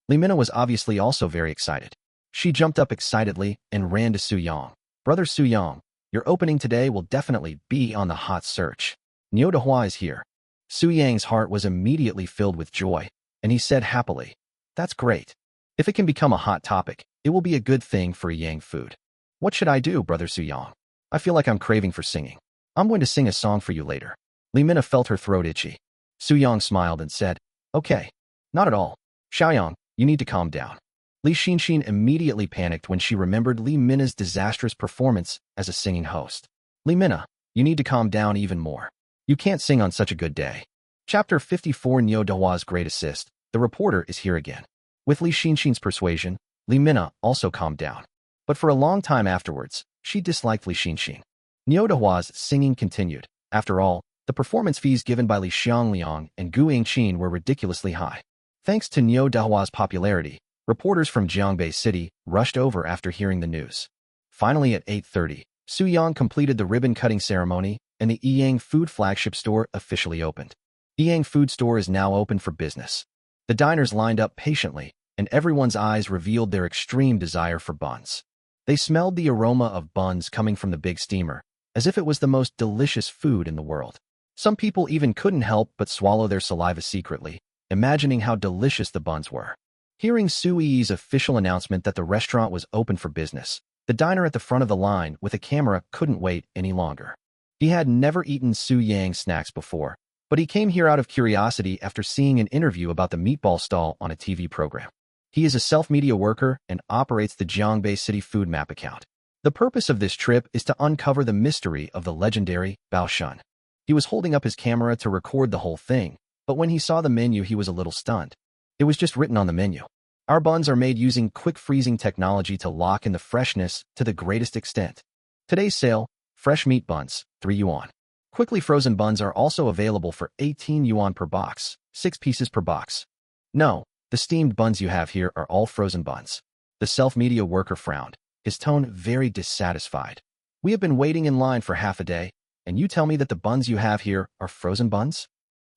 Li Minna was obviously also very excited. She jumped up excitedly and ran to Su Yang. Brother Su Yang, your opening today will definitely be on the hot search. Niu Dehua is here. Su Yang's heart was immediately filled with joy, and he said happily, that's great. If it can become a hot topic, it will be a good thing for Yang food. What should I do, Brother Su Yang? I feel like I'm craving for singing. I'm going to sing a song for you later. Li Minna felt her throat itchy. Su Yang smiled and said, okay. Not at all. Xiaoyang, you need to calm down. Li Xinxin immediately panicked when she remembered Li Minna's disastrous performance as a singing host. Li Minna, you need to calm down even more. You can't sing on such a good day. Chapter 54 Niu Dehua's Great Assist. The reporter is here again. With Li Xinxin's persuasion, Li Minna also calmed down. But for a long time afterwards, she disliked Li Xinxin. Niu Dehua's singing continued. After all, the performance fees given by Li Xiangliang and Gu Yingqin were ridiculously high. Thanks to Niu Dehua's popularity, reporters from Jiangbei City rushed over after hearing the news. Finally at 8:30, Su Yang completed the ribbon-cutting ceremony, and the Yiyang Food flagship store officially opened. Yiyang Food store is now open for business. The diners lined up patiently, and everyone's eyes revealed their extreme desire for buns. They smelled the aroma of buns coming from the big steamer, as if it was the most delicious food in the world. Some people even couldn't help but swallow their saliva secretly, imagining how delicious the buns were. Hearing Su Yi's official announcement that the restaurant was open for business, the diner at the front of the line with a camera couldn't wait any longer. He had never eaten Su Yang snacks before, but he came here out of curiosity after seeing an interview about the meatball stall on a TV program. He is a self-media worker and operates the Jiangbei City Food Map account. The purpose of this trip is to uncover the mystery of the legendary Bao Shun. He was holding up his camera to record the whole thing, but when he saw the menu he was a little stunned. It was just written on the menu. Our buns are made using quick freezing technology to lock in the freshness to the greatest extent. Today's sale, fresh meat buns, 3 yuan. Quickly frozen buns are also available for 18 yuan per box, 6 pieces per box. No, the steamed buns you have here are all frozen buns. The self-media worker frowned, his tone very dissatisfied. We have been waiting in line for half a day, and you tell me that the buns you have here are frozen buns?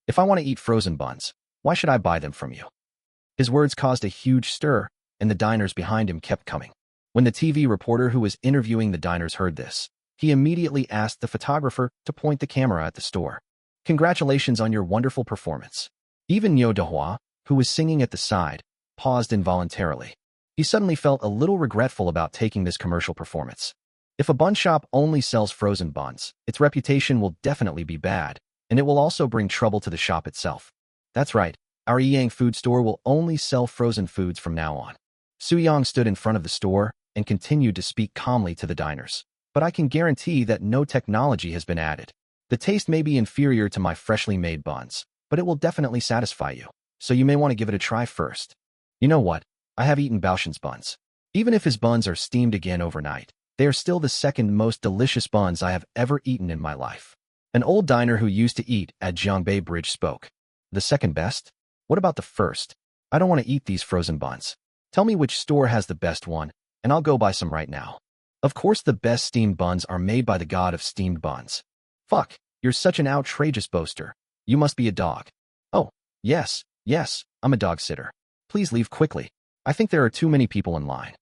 If I want to eat frozen buns, why should I buy them from you? His words caused a huge stir, and the diners behind him kept coming. When the TV reporter who was interviewing the diners heard this, he immediately asked the photographer to point the camera at the store. Congratulations on your wonderful performance. Even Niu Dehua, who was singing at the side, paused involuntarily. He suddenly felt a little regretful about taking this commercial performance. If a bun shop only sells frozen buns, its reputation will definitely be bad, and it will also bring trouble to the shop itself. That's right, our Yiyang food store will only sell frozen foods from now on. Su Yang stood in front of the store and continued to speak calmly to the diners. but I can guarantee that no technology has been added. The taste may be inferior to my freshly made buns, but it will definitely satisfy you, so you may want to give it a try first. You know what? I have eaten Baoshan's buns. Even if his buns are steamed again overnight, they are still the second most delicious buns I have ever eaten in my life. An old diner who used to eat at Jiangbei Bridge spoke. The second best? What about the first? I don't want to eat these frozen buns. Tell me which store has the best one, and I'll go buy some right now. Of course the best steamed buns are made by the god of steamed buns. Fuck, you're such an outrageous boaster. You must be a dog. Oh, yes, I'm a dog sitter. Please leave quickly. I think there are too many people in line.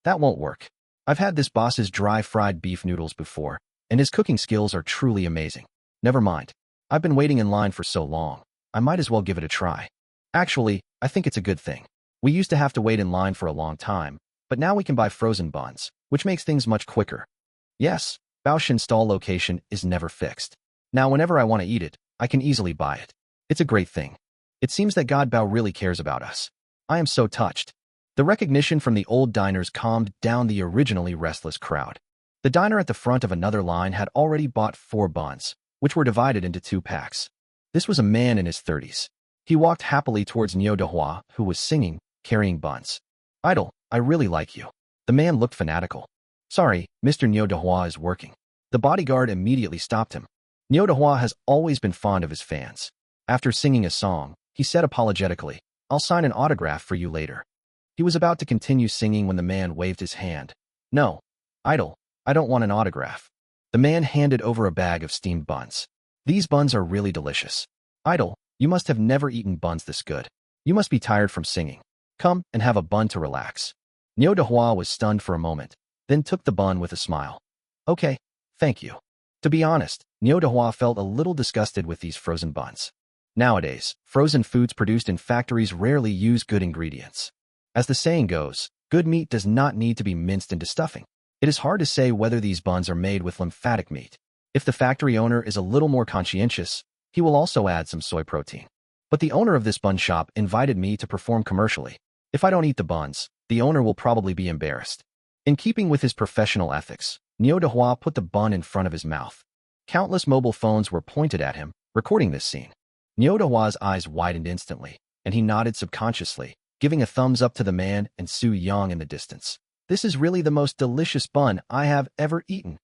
That won't work. I've had this boss's dry fried beef noodles before, and his cooking skills are truly amazing. Never mind. I've been waiting in line for so long. I might as well give it a try. Actually, I think it's a good thing. We used to have to wait in line for a long time, but now we can buy frozen buns, which makes things much quicker. Yes, Baoshan's stall location is never fixed. Now whenever I want to eat it, I can easily buy it. It's a great thing. It seems that God Bao really cares about us. I am so touched. The recognition from the old diners calmed down the originally restless crowd. The diner at the front of another line had already bought 4 buns, which were divided into 2 packs. This was a man in his 30s. He walked happily towards Niu Dehua, who was singing, carrying buns. Idol, I really like you. The man looked fanatical. Sorry, Mr. Niu Dehua is working. The bodyguard immediately stopped him. Niu Dehua has always been fond of his fans. After singing a song, he said apologetically, I'll sign an autograph for you later. He was about to continue singing when the man waved his hand. No, Idol, I don't want an autograph. The man handed over a bag of steamed buns. These buns are really delicious. Idol, you must have never eaten buns this good. You must be tired from singing. Come and have a bun to relax. Niu Dehua was stunned for a moment, then took the bun with a smile. Okay, thank you. To be honest, Niu Dehua felt a little disgusted with these frozen buns. Nowadays, frozen foods produced in factories rarely use good ingredients. As the saying goes, good meat does not need to be minced into stuffing. It is hard to say whether these buns are made with lymphatic meat. If the factory owner is a little more conscientious, he will also add some soy protein. But the owner of this bun shop invited me to perform commercially. If I don't eat the buns, the owner will probably be embarrassed. In keeping with his professional ethics, Niu Dehua put the bun in front of his mouth. Countless mobile phones were pointed at him, recording this scene. Niu Dehua's eyes widened instantly, and he nodded subconsciously, giving a thumbs up to the man and Su Yang in the distance. This is really the most delicious bun I have ever eaten.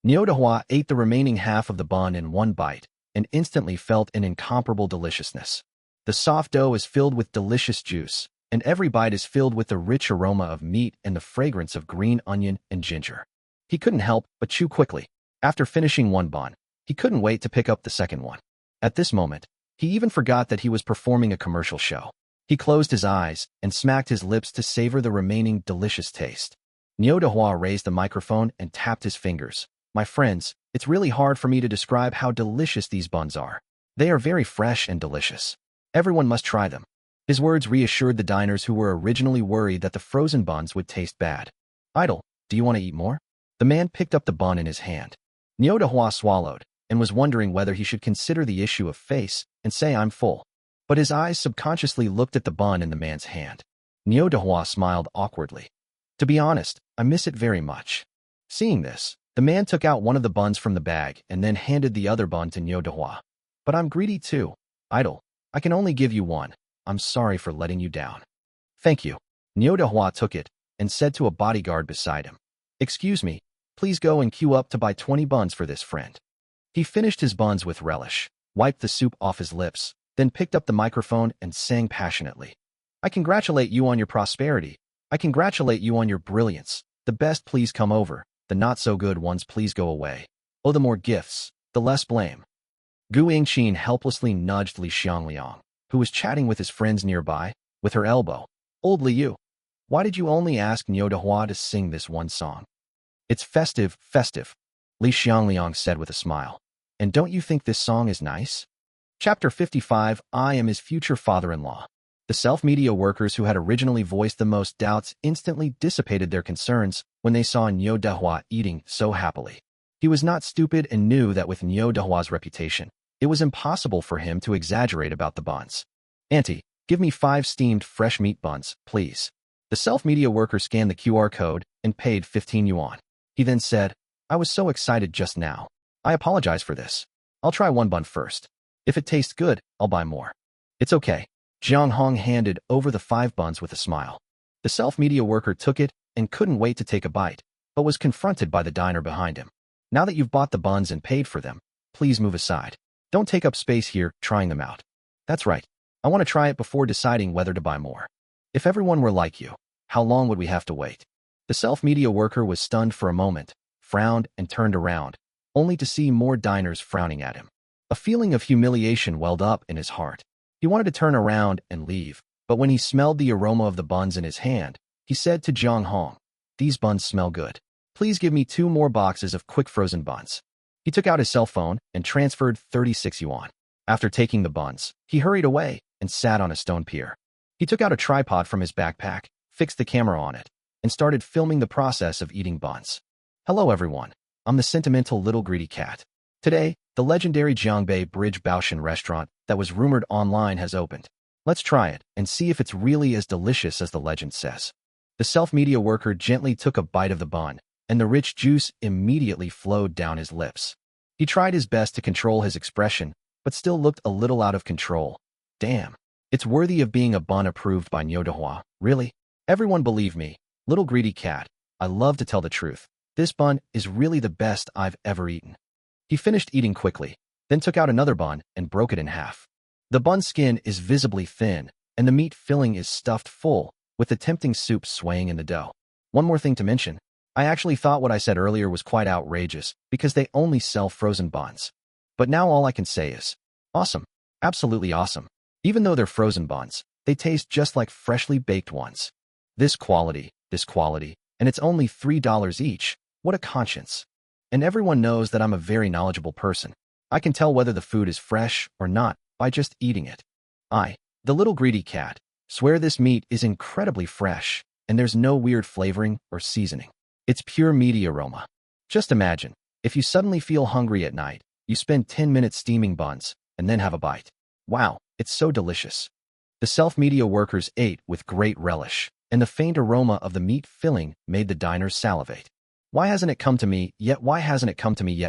Niu Dehua ate the remaining half of the bun in one bite, and instantly felt an incomparable deliciousness. The soft dough is filled with delicious juice, and every bite is filled with the rich aroma of meat and the fragrance of green onion and ginger. He couldn't help but chew quickly. After finishing one bun, he couldn't wait to pick up the second one. At this moment, he even forgot that he was performing a commercial show. He closed his eyes and smacked his lips to savor the remaining delicious taste. Niu Dehua raised the microphone and tapped his fingers. My friends, it's really hard for me to describe how delicious these buns are. They are very fresh and delicious. Everyone must try them. His words reassured the diners who were originally worried that the frozen buns would taste bad. Idol, do you want to eat more? The man picked up the bun in his hand. Niu Dehua swallowed and was wondering whether he should consider the issue of face and say I'm full. But his eyes subconsciously looked at the bun in the man's hand. Niu Dehua smiled awkwardly. To be honest, I miss it very much. Seeing this, the man took out one of the buns from the bag and then handed the other bun to Niu Dehua. But I'm greedy too. Idol, I can only give you one. I'm sorry for letting you down. Thank you. Niu Dehua took it and said to a bodyguard beside him, Excuse me, please go and queue up to buy 20 buns for this friend. He finished his buns with relish, wiped the soup off his lips, then picked up the microphone and sang passionately. I congratulate you on your prosperity. I congratulate you on your brilliance. The best please come over. The not-so-good ones please go away. Oh, the more gifts, the less blame. Gu Yingqin helplessly nudged Li Xiangliang, who was chatting with his friends nearby, with her elbow. Old Liu, why did you only ask Niu Dehua to sing this one song? It's festive, Li Xiangliang said with a smile. And don't you think this song is nice? Chapter 55, I am his future father-in-law. The self-media workers who had originally voiced the most doubts instantly dissipated their concerns when they saw Niu Dehua eating so happily. He was not stupid and knew that with Niu Dehua's reputation, it was impossible for him to exaggerate about the buns. Auntie, give me 5 steamed fresh meat buns, please. The self-media worker scanned the QR code and paid 15 yuan. He then said, I was so excited just now. I apologize for this. I'll try one bun first. If it tastes good, I'll buy more. It's okay. Jiang Hong handed over the 5 buns with a smile. The self-media worker took it and couldn't wait to take a bite, but was confronted by the diner behind him. Now that you've bought the buns and paid for them, please move aside. Don't take up space here trying them out. That's right. I want to try it before deciding whether to buy more. If everyone were like you, how long would we have to wait? The self-media worker was stunned for a moment, frowned and turned around, only to see more diners frowning at him. A feeling of humiliation welled up in his heart. He wanted to turn around and leave, but when he smelled the aroma of the buns in his hand, he said to Jiang Hong, "These buns smell good. Please give me 2 more boxes of quick frozen buns." He took out his cell phone and transferred 36 yuan. After taking the buns, he hurried away and sat on a stone pier. He took out a tripod from his backpack, fixed the camera on it, and started filming the process of eating buns. Hello everyone, I'm the sentimental little greedy cat. Today, the legendary Jiangbei Bridge Baoshan restaurant that was rumored online has opened. Let's try it and see if it's really as delicious as the legend says. The self-media worker gently took a bite of the bun, and the rich juice immediately flowed down his lips. He tried his best to control his expression, but still looked a little out of control. Damn. It's worthy of being a bun approved by Niodehua, really? Everyone believe me, little greedy cat, I love to tell the truth. This bun is really the best I've ever eaten. He finished eating quickly, then took out another bun and broke it in half. The bun's skin is visibly thin, and the meat filling is stuffed full, with the tempting soup swaying in the dough. One more thing to mention, I actually thought what I said earlier was quite outrageous, because they only sell frozen buns. But now all I can say is, awesome, absolutely awesome. Even though they're frozen buns, they taste just like freshly baked ones. This quality, and it's only $3 each. What a conscience. And everyone knows that I'm a very knowledgeable person. I can tell whether the food is fresh or not by just eating it. I, the little greedy cat, swear this meat is incredibly fresh, and there's no weird flavoring or seasoning. It's pure meaty aroma. Just imagine, if you suddenly feel hungry at night, you spend 10 minutes steaming buns, and then have a bite. Wow, it's so delicious. The self-media workers ate with great relish, and the faint aroma of the meat filling made the diners salivate. Why hasn't it come to me yet?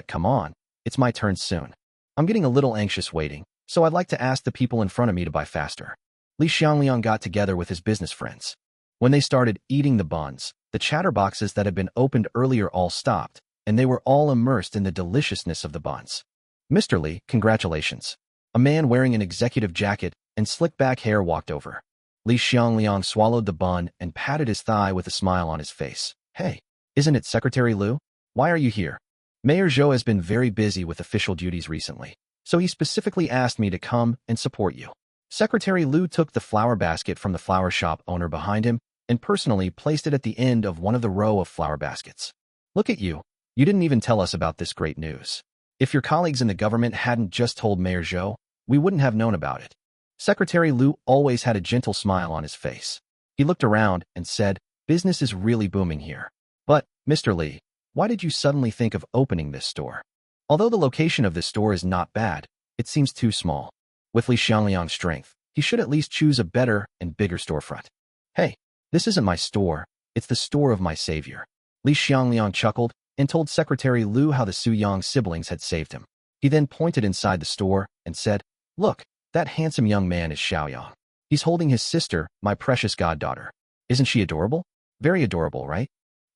Come on, it's my turn soon. I'm getting a little anxious waiting, so I'd like to ask the people in front of me to buy faster. Li Xiangliang got together with his business friends. When they started eating the buns, the chatterboxes that had been opened earlier all stopped, and they were all immersed in the deliciousness of the buns. Mr. Li, congratulations. A man wearing an executive jacket and slick back hair walked over. Li Xiangliang swallowed the bun and patted his thigh with a smile on his face. Hey, isn't it Secretary Liu? Why are you here? Mayor Zhou has been very busy with official duties recently, so he specifically asked me to come and support you. Secretary Liu took the flower basket from the flower shop owner behind him and personally placed it at the end of one of the row of flower baskets. Look at you. You didn't even tell us about this great news. If your colleagues in the government hadn't just told Mayor Zhou, we wouldn't have known about it. Secretary Liu always had a gentle smile on his face. He looked around and said, business is really booming here. But, Mr. Li, why did you suddenly think of opening this store? Although the location of this store is not bad, it seems too small. With Li Xiangliang's strength, he should at least choose a better and bigger storefront. Hey, this isn't my store, it's the store of my savior. Li Xiangliang chuckled and told Secretary Liu how the Su Yang siblings had saved him. He then pointed inside the store and said, look, that handsome young man is Xiaoyang. He's holding his sister, my precious goddaughter. Isn't she adorable? Very adorable, right?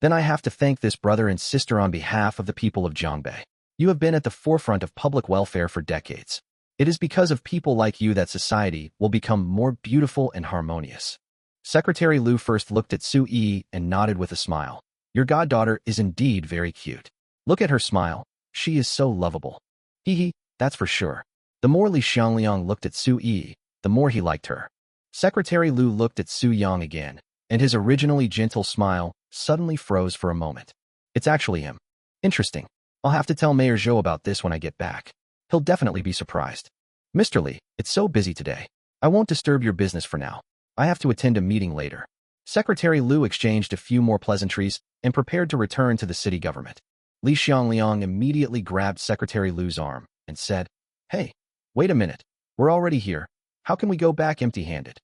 Then I have to thank this brother and sister on behalf of the people of Jiangbei. You have been at the forefront of public welfare for decades. It is because of people like you that society will become more beautiful and harmonious. Secretary Liu first looked at Su Yi and nodded with a smile. Your goddaughter is indeed very cute. Look at her smile. She is so lovable. Hee, that's for sure. The more Li Xiangliang looked at Su Yi, the more he liked her. Secretary Liu looked at Su Yang again, and his originally gentle smile suddenly froze for a moment. It's actually him. Interesting. I'll have to tell Mayor Zhou about this when I get back. He'll definitely be surprised. Mr. Li, it's so busy today. I won't disturb your business for now. I have to attend a meeting later. Secretary Liu exchanged a few more pleasantries and prepared to return to the city government. Li Xiangliang immediately grabbed Secretary Liu's arm and said, hey, wait a minute. We're already here. How can we go back empty-handed?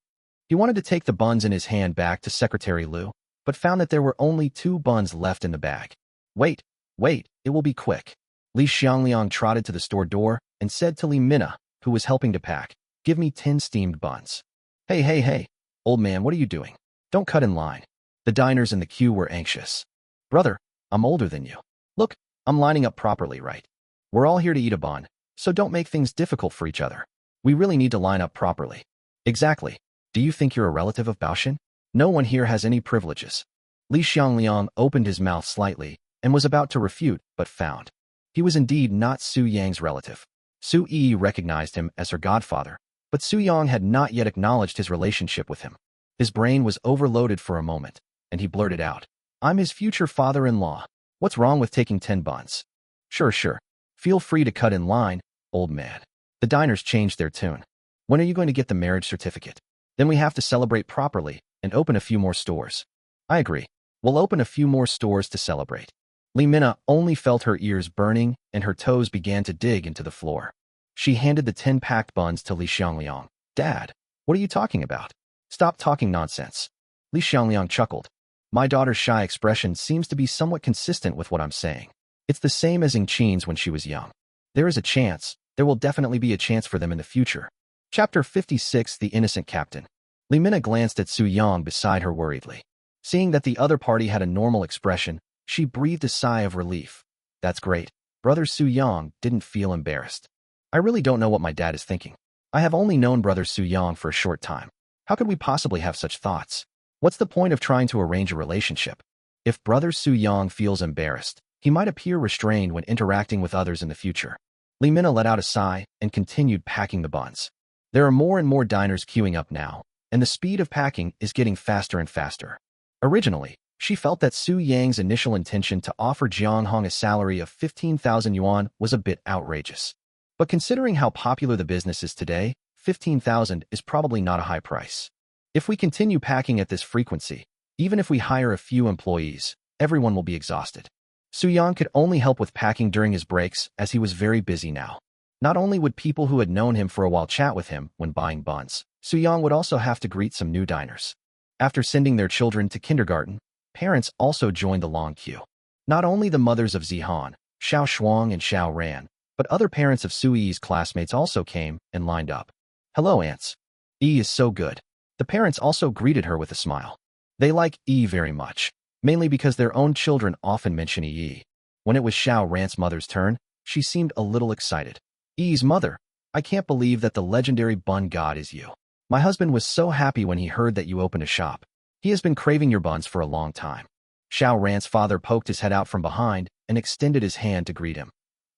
He wanted to take the buns in his hand back to Secretary Liu, but found that there were only 2 buns left in the bag. Wait, Wait, it will be quick. Li Xiangliang trotted to the store door and said to Li Mina, who was helping to pack, give me 10 steamed buns. Hey, hey, hey, old man, what are you doing? Don't cut in line. The diners in the queue were anxious. Brother, I'm older than you. Look, I'm lining up properly, right? We're all here to eat a bun, so don't make things difficult for each other. We really need to line up properly. Exactly. Do you think you're a relative of Baoshan? No one here has any privileges. Li Xiangliang opened his mouth slightly and was about to refute, but found. He was indeed not Su Yang's relative. Su Yi recognized him as her godfather, but Su Yang had not yet acknowledged his relationship with him. His brain was overloaded for a moment, and he blurted out, I'm his future father-in-law. What's wrong with taking 10 buns? Sure. Feel free to cut in line, old man. The diners changed their tune. When are you going to get the marriage certificate? Then we have to celebrate properly and open a few more stores. I agree. We'll open a few more stores to celebrate. Li Mina only felt her ears burning and her toes began to dig into the floor. She handed the 10 packed buns to Li Xiangliang. Dad, what are you talking about? Stop talking nonsense. Li Xiangliang chuckled. My daughter's shy expression seems to be somewhat consistent with what I'm saying. It's the same as Qin's when she was young. There is a chance. There will definitely be a chance for them in the future. Chapter 56, The Innocent Captain. Li Mina glanced at Su Yang beside her worriedly. Seeing that the other party had a normal expression, she breathed a sigh of relief. That's great. Brother Su Yang didn't feel embarrassed. I really don't know what my dad is thinking. I have only known Brother Su Yang for a short time. How could we possibly have such thoughts? What's the point of trying to arrange a relationship? If Brother Su Yang feels embarrassed, he might appear restrained when interacting with others in the future. Li Mina let out a sigh and continued packing the buns. There are more and more diners queuing up now, and the speed of packing is getting faster and faster. Originally, she felt that Su Yang's initial intention to offer Jiang Hong a salary of 15,000 yuan was a bit outrageous. But considering how popular the business is today, 15,000 is probably not a high price. If we continue packing at this frequency, even if we hire a few employees, everyone will be exhausted. Su Yang could only help with packing during his breaks as he was very busy now. Not only would people who had known him for a while chat with him when buying buns, Su Yang would also have to greet some new diners. After sending their children to kindergarten, parents also joined the long queue. Not only the mothers of Zihan, Xiao Shuang and Xiao Ran, but other parents of Su Yi's classmates also came and lined up. Hello, aunts. Yi is so good. The parents also greeted her with a smile. They like Yi very much, mainly because their own children often mention Yi. When it was Xiao Ran's mother's turn, she seemed a little excited. Yi's mother, I can't believe that the legendary bun god is you. My husband was so happy when he heard that you opened a shop. He has been craving your buns for a long time. Xiao Ran's father poked his head out from behind and extended his hand to greet him.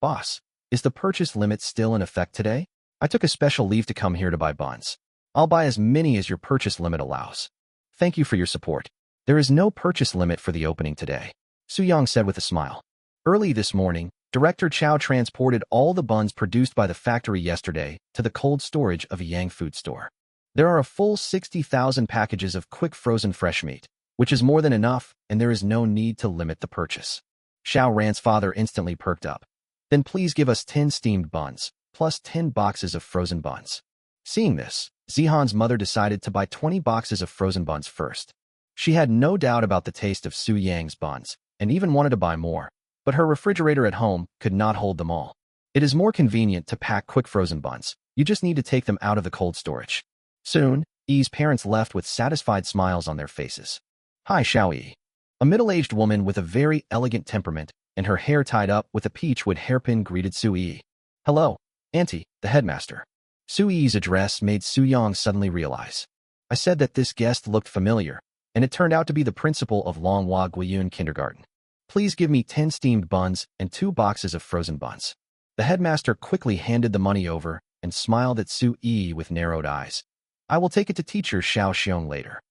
Boss, is the purchase limit still in effect today? I took a special leave to come here to buy buns. I'll buy as many as your purchase limit allows. Thank you for your support. There is no purchase limit for the opening today, Su Yang said with a smile. Early this morning, Director Chow transported all the buns produced by the factory yesterday to the cold storage of a Yang food store. There are a full 60,000 packages of quick frozen fresh meat, which is more than enough, and there is no need to limit the purchase. Xiao Ran's father instantly perked up. Then please give us 10 steamed buns, plus 10 boxes of frozen buns. Seeing this, Zihan's mother decided to buy 20 boxes of frozen buns first. She had no doubt about the taste of Su Yang's buns, and even wanted to buy more, but her refrigerator at home could not hold them all. It is more convenient to pack quick frozen buns. You just need to take them out of the cold storage. Soon, Yi's parents left with satisfied smiles on their faces. Hi, Xiao Yi. A middle-aged woman with a very elegant temperament and her hair tied up with a peachwood hairpin greeted Su Yi. Hello, Auntie, the headmaster. Su Yi's address made Su Yang suddenly realize. I said that this guest looked familiar, and it turned out to be the principal of Longhua Guiyun Kindergarten. Please give me 10 steamed buns and 2 boxes of frozen buns. The headmaster quickly handed the money over and smiled at Su Yi with narrowed eyes. I will take it to teacher Xiao Xiong later.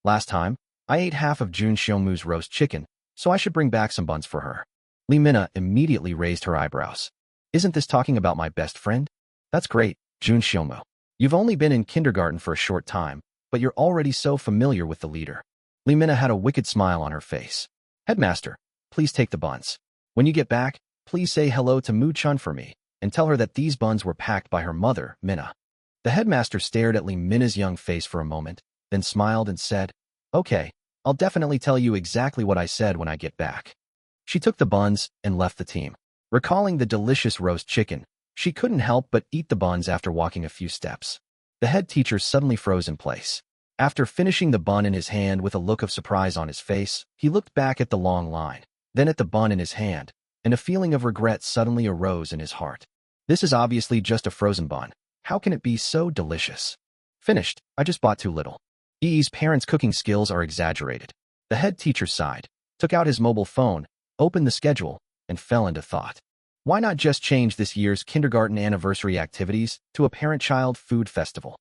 Last time, I ate half of Jun Xiongmu's roast chicken, so I should bring back some buns for her. Li Mina immediately raised her eyebrows. Isn't this talking about my best friend? That's great, Jun Xiongmu. You've only been in kindergarten for a short time, but you're already so familiar with the leader. Li Mina had a wicked smile on her face. Headmaster, please take the buns. When you get back, please say hello to Mu Chun for me, and tell her that these buns were packed by her mother, Mina. The headmaster stared at Li Mina's young face for a moment, then smiled and said, Okay, I'll definitely tell you exactly what I said when I get back. She took the buns and left the team. Recalling the delicious roast chicken, she couldn't help but eat the buns after walking a few steps. The head teacher suddenly froze in place. After finishing the bun in his hand with a look of surprise on his face, he looked back at the long line, then at the bun in his hand, and a feeling of regret suddenly arose in his heart. This is obviously just a frozen bun. How can it be so delicious? Finished. I just bought too little. E's parents' cooking skills are exaggerated. The head teacher sighed, took out his mobile phone, opened the schedule, and fell into thought. Why not just change this year's kindergarten anniversary activities to a parent-child food festival?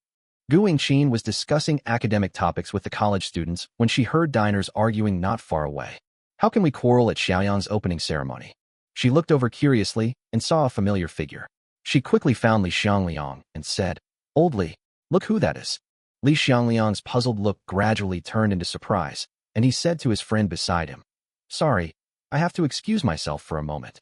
Gu Yingqin was discussing academic topics with the college students when she heard diners arguing not far away. How can we quarrel at Xiaoyang's opening ceremony? She looked over curiously and saw a familiar figure. She quickly found Li Xiangliang and said, "Old Li, look who that is." Li Xiangliang's puzzled look gradually turned into surprise, and he said to his friend beside him, "Sorry, I have to excuse myself for a moment."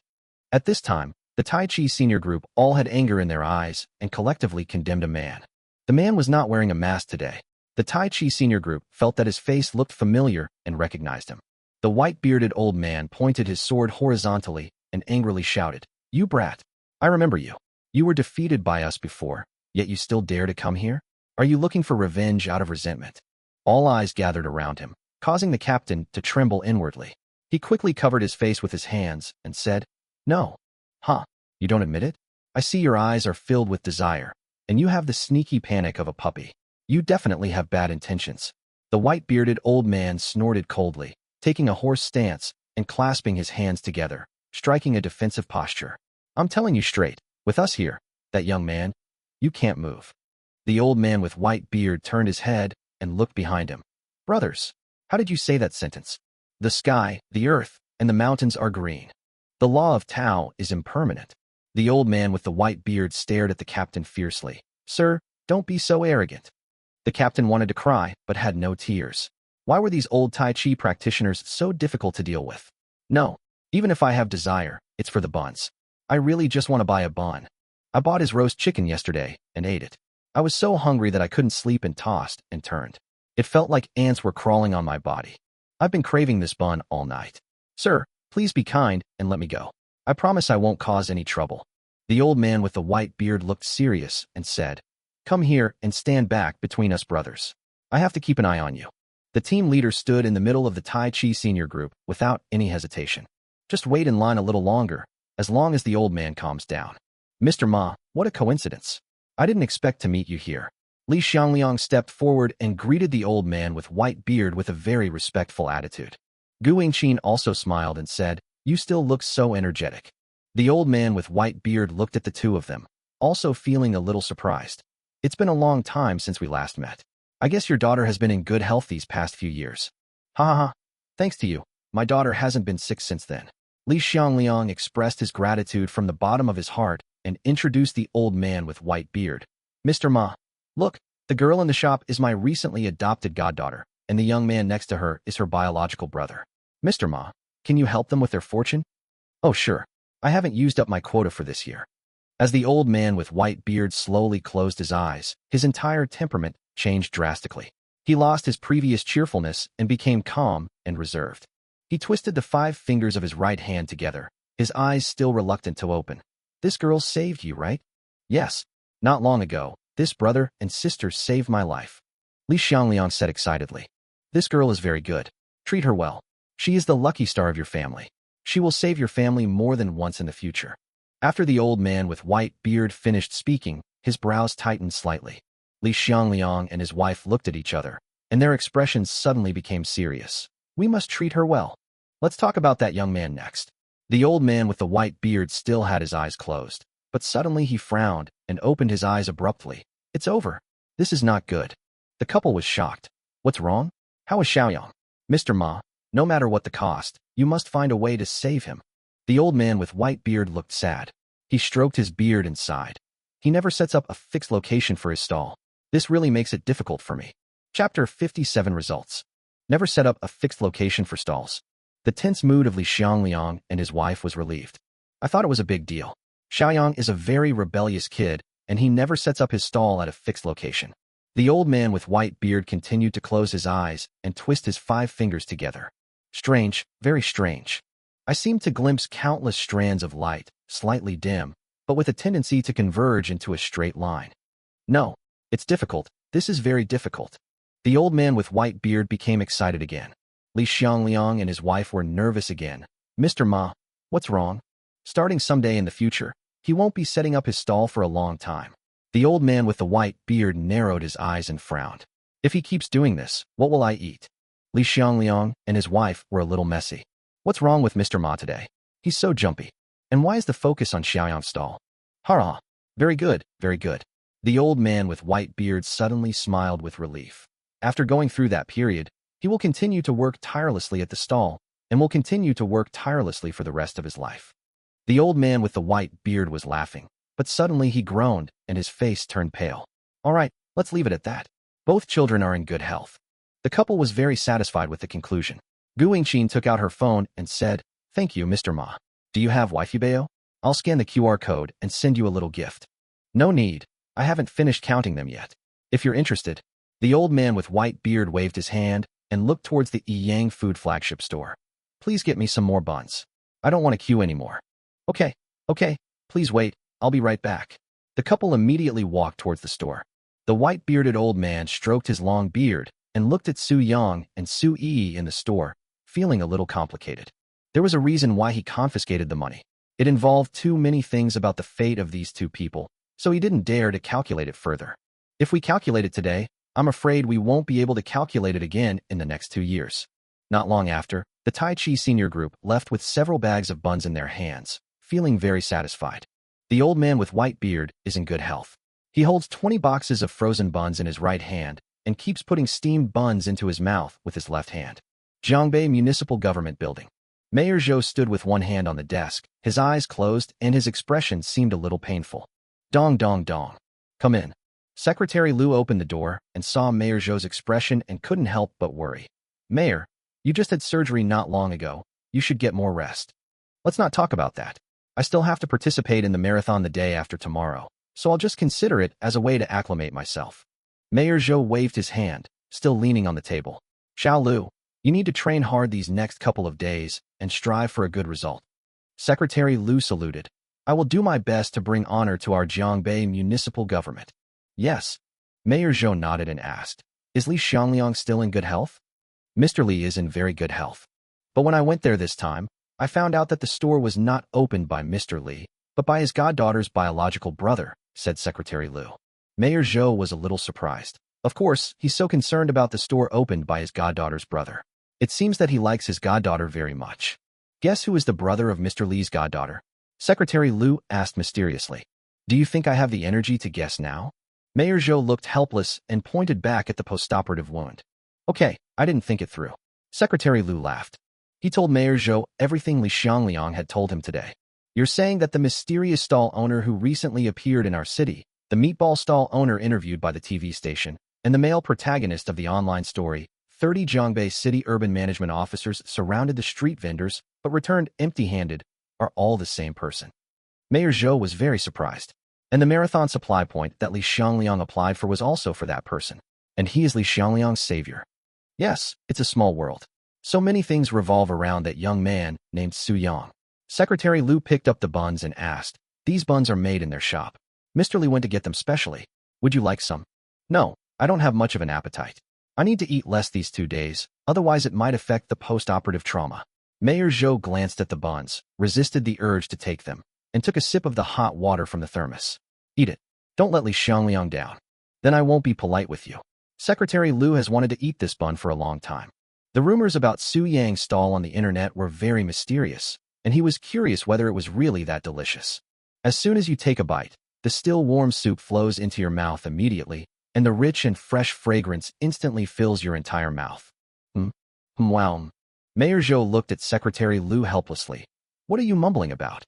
At this time, the Tai Chi senior group all had anger in their eyes and collectively condemned a man. The man was not wearing a mask today. The Tai Chi senior group felt that his face looked familiar and recognized him. The white-bearded old man pointed his sword horizontally and angrily shouted, "You brat! I remember you. You were defeated by us before, yet you still dare to come here? Are you looking for revenge out of resentment?" All eyes gathered around him, causing the captain to tremble inwardly. He quickly covered his face with his hands and said, "No. Huh, you don't admit it? I see your eyes are filled with desire, and you have the sneaky panic of a puppy. You definitely have bad intentions." The white-bearded old man snorted coldly, taking a hoarse stance and clasping his hands together, striking a defensive posture. "I'm telling you straight, with us here, that young man, you can't move." The old man with white beard turned his head and looked behind him. "Brothers, how did you say that sentence? The sky, the earth, and the mountains are green. The law of Tao is impermanent." The old man with the white beard stared at the captain fiercely. "Sir, don't be so arrogant." The captain wanted to cry, but had no tears. Why were these old Tai Chi practitioners so difficult to deal with? "No, even if I have desire, it's for the buns. I really just want to buy a bun. I bought his roast chicken yesterday and ate it. I was so hungry that I couldn't sleep and tossed and turned. It felt like ants were crawling on my body. I've been craving this bun all night. Sir, please be kind and let me go. I promise I won't cause any trouble." The old man with the white beard looked serious and said, "Come here and stand back between us brothers. I have to keep an eye on you." The team leader stood in the middle of the Tai Chi senior group without any hesitation. "Just wait in line a little longer, as long as the old man calms down." "Mr. Ma, what a coincidence. I didn't expect to meet you here." Li Xiangliang stepped forward and greeted the old man with white beard with a very respectful attitude. Gu Yingqin also smiled and said, "You still look so energetic." The old man with white beard looked at the two of them, also feeling a little surprised. "It's been a long time since we last met. I guess your daughter has been in good health these past few years." "Ha ha ha. Thanks to you, my daughter hasn't been sick since then." Li Xiangliang expressed his gratitude from the bottom of his heart and introduced the old man with white beard. "Mr. Ma, look, the girl in the shop is my recently adopted goddaughter, and the young man next to her is her biological brother. Mr. Ma, can you help them with their fortune?" "Oh sure. I haven't used up my quota for this year." As the old man with white beard slowly closed his eyes, his entire temperament changed drastically. He lost his previous cheerfulness and became calm and reserved. He twisted the 5 fingers of his right hand together, his eyes still reluctant to open. "This girl saved you, right?" "Yes. Not long ago, this brother and sister saved my life," Li Xiangliang said excitedly. "This girl is very good. Treat her well. She is the lucky star of your family. She will save your family more than once in the future." After the old man with white beard finished speaking, his brows tightened slightly. Li Xiangliang and his wife looked at each other, and their expressions suddenly became serious. "We must treat her well. Let's talk about that young man next." The old man with the white beard still had his eyes closed, but suddenly he frowned and opened his eyes abruptly. "It's over. This is not good." The couple was shocked. "What's wrong? How is Xiaoyang?" "Mr. Ma, no matter what the cost, you must find a way to save him." The old man with white beard looked sad. He stroked his beard and sighed. "He never sets up a fixed location for his stall. This really makes it difficult for me." Chapter 57 Results. Never set up a fixed location for stalls. The tense mood of Li Xiangliang and his wife was relieved. "I thought it was a big deal. Xiaoyang is a very rebellious kid, and he never sets up his stall at a fixed location." The old man with white beard continued to close his eyes and twist his 5 fingers together. "Strange, very strange." I seemed to glimpse countless strands of light, slightly dim, but with a tendency to converge into a straight line. No, it's difficult. This is very difficult. The old man with white beard became excited again. Li Xiangliang and his wife were nervous again. Mr. Ma, what's wrong? Starting someday in the future, he won't be setting up his stall for a long time. The old man with the white beard narrowed his eyes and frowned. If he keeps doing this, what will I eat? Li Xiangliang and his wife were a little messy. What's wrong with Mr. Ma today? He's so jumpy. And why is the focus on Xiaoyang's stall? Hurrah! Very good, very good. The old man with white beard suddenly smiled with relief. After going through that period, he will continue to work tirelessly at the stall and will continue to work tirelessly for the rest of his life. The old man with the white beard was laughing, but suddenly he groaned and his face turned pale. All right, let's leave it at that. Both children are in good health. The couple was very satisfied with the conclusion. Gu Yingqin took out her phone and said, "Thank you, Mr. Ma. Do you have Wi-Fi Bayo? I'll scan the QR code and send you a little gift." No need. I haven't finished counting them yet. If you're interested. The old man with white beard waved his hand and looked towards the Yang food flagship store. Please get me some more buns. I don't want to queue anymore. Okay, please wait. I'll be right back. The couple immediately walked towards the store. The white-bearded old man stroked his long beard and looked at Su Yang and Su Yi in the store, feeling a little complicated. There was a reason why he confiscated the money. It involved too many things about the fate of these two people, so he didn't dare to calculate it further. If we calculate it today, I'm afraid we won't be able to calculate it again in the next 2 years. Not long after, the Tai Chi senior group left with several bags of buns in their hands, feeling very satisfied. The old man with white beard is in good health. He holds 20 boxes of frozen buns in his right hand and keeps putting steamed buns into his mouth with his left hand. Jiangbei Municipal Government Building. Mayor Zhou stood with one hand on the desk, his eyes closed, and his expression seemed a little painful. Dong dong dong. Come in. Secretary Liu opened the door and saw Mayor Zhou's expression and couldn't help but worry. Mayor, you just had surgery not long ago. You should get more rest. Let's not talk about that. I still have to participate in the marathon the day after tomorrow, so I'll just consider it as a way to acclimate myself. Mayor Zhou waved his hand, still leaning on the table. Xiao Lu, you need to train hard these next couple of days and strive for a good result. Secretary Liu saluted. I will do my best to bring honor to our Jiangbei municipal government. Yes. Mayor Zhou nodded and asked, is Li Xiangliang still in good health? Mr. Li is in very good health. But when I went there this time, I found out that the store was not opened by Mr. Li, but by his goddaughter's biological brother, said Secretary Liu. Mayor Zhou was a little surprised. Of course, he's so concerned about the store opened by his goddaughter's brother. It seems that he likes his goddaughter very much. Guess who is the brother of Mr. Li's goddaughter? Secretary Liu asked mysteriously. Do you think I have the energy to guess now? Mayor Zhou looked helpless and pointed back at the postoperative wound. Okay, I didn't think it through. Secretary Liu laughed. He told Mayor Zhou everything Li Xiangliang had told him today. You're saying that the mysterious stall owner who recently appeared in our city, the meatball stall owner interviewed by the TV station, and the male protagonist of the online story, 30 Jiangbei City urban management officers surrounded the street vendors but returned empty-handed, are all the same person. Mayor Zhou was very surprised. And the marathon supply point that Li Xiangliang applied for was also for that person. And he is Li Xiangliang's savior. Yes, it's a small world. So many things revolve around that young man named Su Yang. Secretary Liu picked up the buns and asked, these buns are made in their shop. Mr. Li went to get them specially. Would you like some? No, I don't have much of an appetite. I need to eat less these 2 days, otherwise it might affect the post-operative trauma. Mayor Zhou glanced at the buns, resisted the urge to take them, and took a sip of the hot water from the thermos. Eat it. Don't let Li Xiangliang down. Then I won't be polite with you. Secretary Liu has wanted to eat this bun for a long time. The rumors about Su Yang's stall on the internet were very mysterious, and he was curious whether it was really that delicious. As soon as you take a bite, the still warm soup flows into your mouth immediately, and the rich and fresh fragrance instantly fills your entire mouth. Wow. Mayor Zhou looked at Secretary Liu helplessly. What are you mumbling about?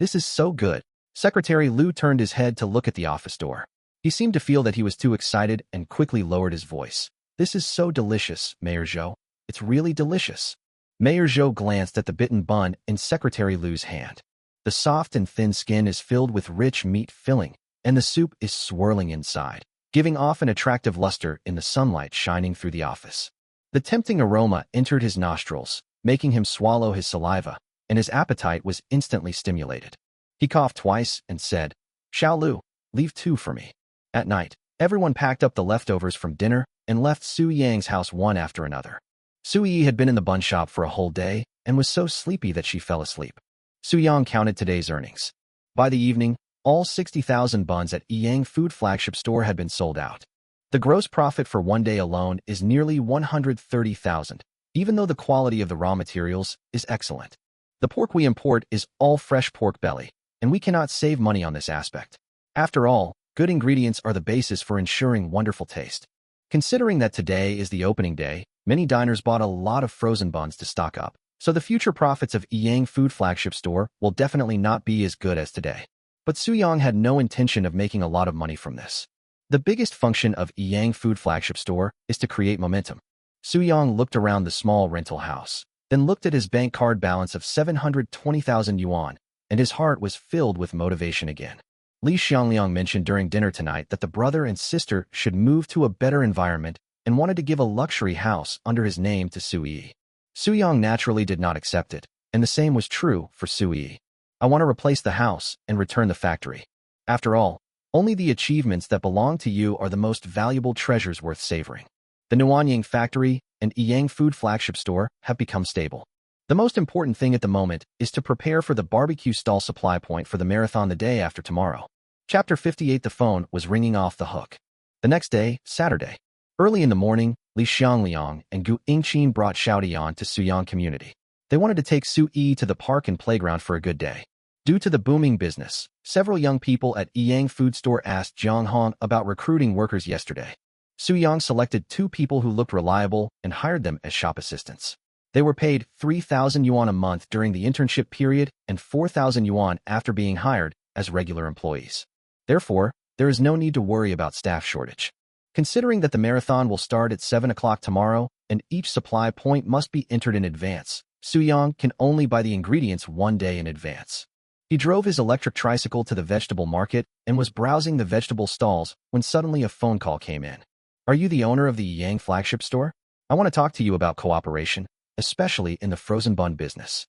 This is so good. Secretary Liu turned his head to look at the office door. He seemed to feel that he was too excited and quickly lowered his voice. This is so delicious, Mayor Zhou. It's really delicious. Mayor Zhou glanced at the bitten bun in Secretary Liu's hand. The soft and thin skin is filled with rich meat filling, and the soup is swirling inside, giving off an attractive luster in the sunlight shining through the office. The tempting aroma entered his nostrils, making him swallow his saliva, and his appetite was instantly stimulated. He coughed twice and said, "Xiao Lu, leave 2 for me." At night, everyone packed up the leftovers from dinner and left Su Yang's house one after another. Su Yi had been in the bun shop for a whole day and was so sleepy that she fell asleep. Su Yang counted today's earnings. By the evening, all 60,000 buns at Yang Food flagship store had been sold out. The gross profit for one day alone is nearly 130,000, even though the quality of the raw materials is excellent. The pork we import is all fresh pork belly, and we cannot save money on this aspect. After all, good ingredients are the basis for ensuring wonderful taste. Considering that today is the opening day, many diners bought a lot of frozen buns to stock up, so the future profits of Yang Food flagship store will definitely not be as good as today. But Su Yang had no intention of making a lot of money from this. The biggest function of Yang Food flagship store is to create momentum. Su Yang looked around the small rental house, then looked at his bank card balance of 720,000 yuan, and his heart was filled with motivation again. Li Xiangliang mentioned during dinner tonight that the brother and sister should move to a better environment and wanted to give a luxury house under his name to Su Yi. Su Yang naturally did not accept it, and the same was true for Su Yi. "I want to replace the house and return the factory. After all, only the achievements that belong to you are the most valuable treasures worth savoring." The Nuanyang factory and Yang Food flagship store have become stable. The most important thing at the moment is to prepare for the barbecue stall supply point for the marathon the day after tomorrow. Chapter 58. The phone was ringing off the hook. The next day, Saturday. Early in the morning, Li Xiangliang and Gu Yingqin brought Xiaodian to Suyang community. They wanted to take Su Yi to the park and playground for a good day. Due to the booming business, several young people at Yang Food store asked Jiang Hong about recruiting workers yesterday. Su Yang selected 2 people who looked reliable and hired them as shop assistants. They were paid 3,000 yuan a month during the internship period and 4,000 yuan after being hired as regular employees. Therefore, there is no need to worry about staff shortage. Considering that the marathon will start at 7 o'clock tomorrow and each supply point must be entered in advance, Su Yang can only buy the ingredients one day in advance. He drove his electric tricycle to the vegetable market and was browsing the vegetable stalls when suddenly a phone call came in. "Are you the owner of the Yang flagship store? I want to talk to you about cooperation, especially in the frozen bun business."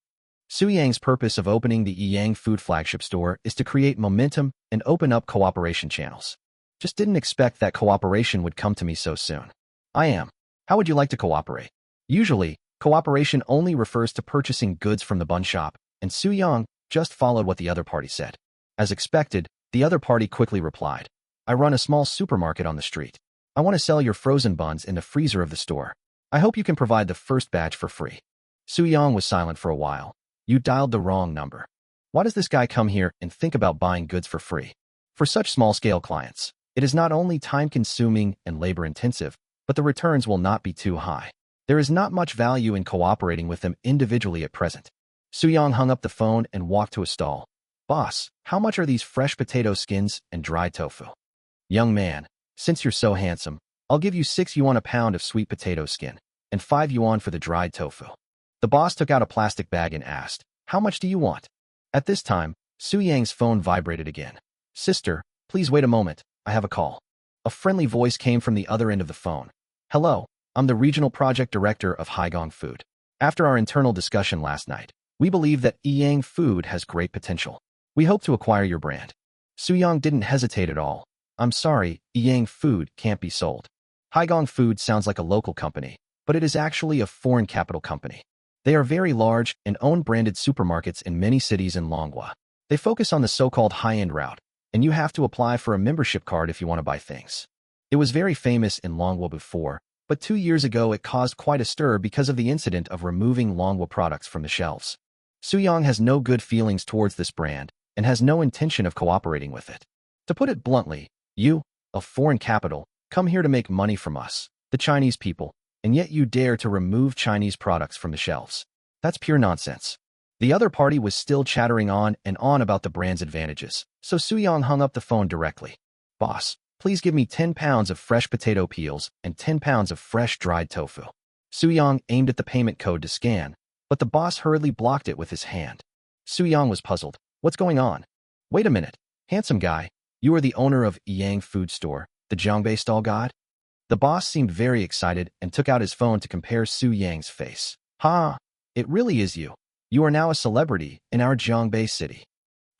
Su Yang's purpose of opening the Yang Food flagship store is to create momentum and open up cooperation channels. "Just didn't expect that cooperation would come to me so soon." "I am. How would you like to cooperate?" Usually, cooperation only refers to purchasing goods from the bun shop, and Su Yang just followed what the other party said. As expected, the other party quickly replied, "I run a small supermarket on the street. I want to sell your frozen buns in the freezer of the store. I hope you can provide the first batch for free." Su Yang was silent for a while. "You dialed the wrong number. Why does this guy come here and think about buying goods for free? For such small-scale clients, it is not only time-consuming and labor-intensive, but the returns will not be too high. There is not much value in cooperating with them individually at present." Su Yang hung up the phone and walked to a stall. "Boss, how much are these fresh potato skins and dry tofu?" "Young man, since you're so handsome, I'll give you 6 yuan a pound of sweet potato skin, and 5 yuan for the dried tofu." The boss took out a plastic bag and asked, "How much do you want?" At this time, Su Yang's phone vibrated again. "Sister, please wait a moment, I have a call." A friendly voice came from the other end of the phone. "Hello, I'm the Regional Project Director of Haigong Food. After our internal discussion last night, we believe that Yang Food has great potential. We hope to acquire your brand." Su Yang didn't hesitate at all. "I'm sorry, Yang Food can't be sold. Haigong Food sounds like a local company, but it is actually a foreign capital company. They are very large and own branded supermarkets in many cities in Manhwa. They focus on the so-called high-end route, and you have to apply for a membership card if you want to buy things. It was very famous in Manhwa before, but 2 years ago it caused quite a stir because of the incident of removing Manhwa products from the shelves. Su Yang has no good feelings towards this brand and has no intention of cooperating with it. To put it bluntly, you, a foreign capital, come here to make money from us, the Chinese people, and yet you dare to remove Chinese products from the shelves. That's pure nonsense." The other party was still chattering on and on about the brand's advantages, so Su Yang hung up the phone directly. "Boss, please give me 10 pounds of fresh potato peels and 10 pounds of fresh dried tofu." Su Yang aimed at the payment code to scan, but the boss hurriedly blocked it with his hand. Su Yang was puzzled. "What's going on?" "Wait a minute, handsome guy, you are the owner of Yang Food Store, the Jiangbei stall god?" The boss seemed very excited and took out his phone to compare Su Yang's face. "Ha! It really is you. You are now a celebrity in our Jiangbei city.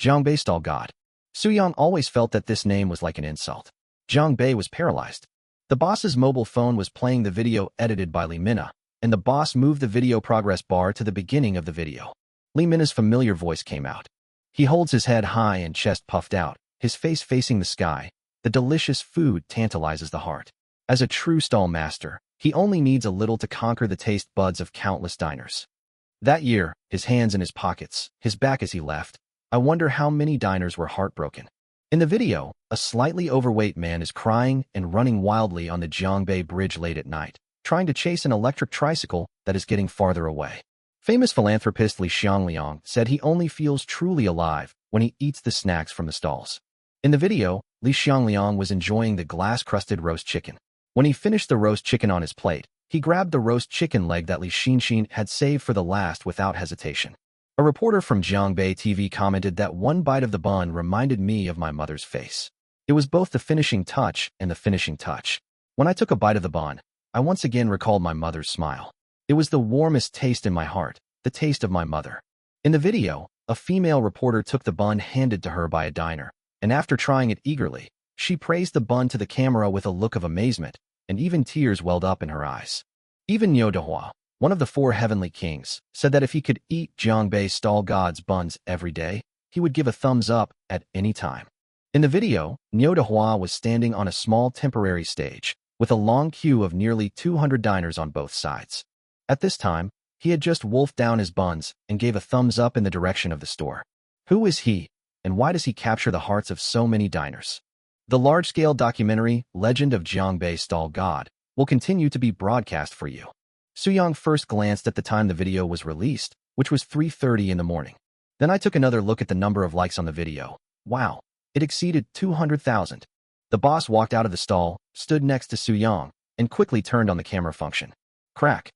Jiangbei stall god. Suyang always felt that this name was like an insult. Jiangbei was paralyzed. The boss's mobile phone was playing the video edited by Li Mina, and the boss moved the video progress bar to the beginning of the video. Li Mina's familiar voice came out. He holds his head high and chest puffed out, his face facing the sky. The delicious food tantalizes the heart. As a true stall master, he only needs a little to conquer the taste buds of countless diners. That year, his hands in his pockets, his back as he left, I wonder how many diners were heartbroken. In the video, a slightly overweight man is crying and running wildly on the Jiangbei Bridge late at night, trying to chase an electric tricycle that is getting farther away. Famous philanthropist Li Xiangliang said he only feels truly alive when he eats the snacks from the stalls. In the video, Li Xiangliang was enjoying the glass-crusted roast chicken. When he finished the roast chicken on his plate, he grabbed the roast chicken leg that Li Xinxin had saved for the last without hesitation. A reporter from Jiangbei TV commented that one bite of the bun reminded me of my mother's face. It was both the finishing touch and the finishing touch. When I took a bite of the bun, I once again recalled my mother's smile. It was the warmest taste in my heart, the taste of my mother. In the video, a female reporter took the bun handed to her by a diner, and after trying it eagerly, she praised the bun to the camera with a look of amazement, and even tears welled up in her eyes. Even Niu Dehua, one of the four heavenly kings, said that if he could eat Jiangbei stall god's buns every day, he would give a thumbs up at any time. In the video, Niu Dehua was standing on a small temporary stage, with a long queue of nearly 200 diners on both sides. At this time, he had just wolfed down his buns and gave a thumbs up in the direction of the store. Who is he, and why does he capture the hearts of so many diners? The large-scale documentary, Legend of Jiangbei Stall God, will continue to be broadcast for you. Suyang first glanced at the time the video was released, which was 3:30 in the morning. Then I took another look at the number of likes on the video. Wow, it exceeded 200,000. The boss walked out of the stall, stood next to Suyang, and quickly turned on the camera function. Crack.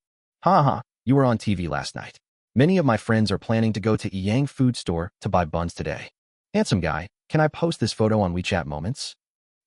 Ha, you were on TV last night. Many of my friends are planning to go to Yang food store to buy buns today. Handsome guy, can I post this photo on WeChat Moments?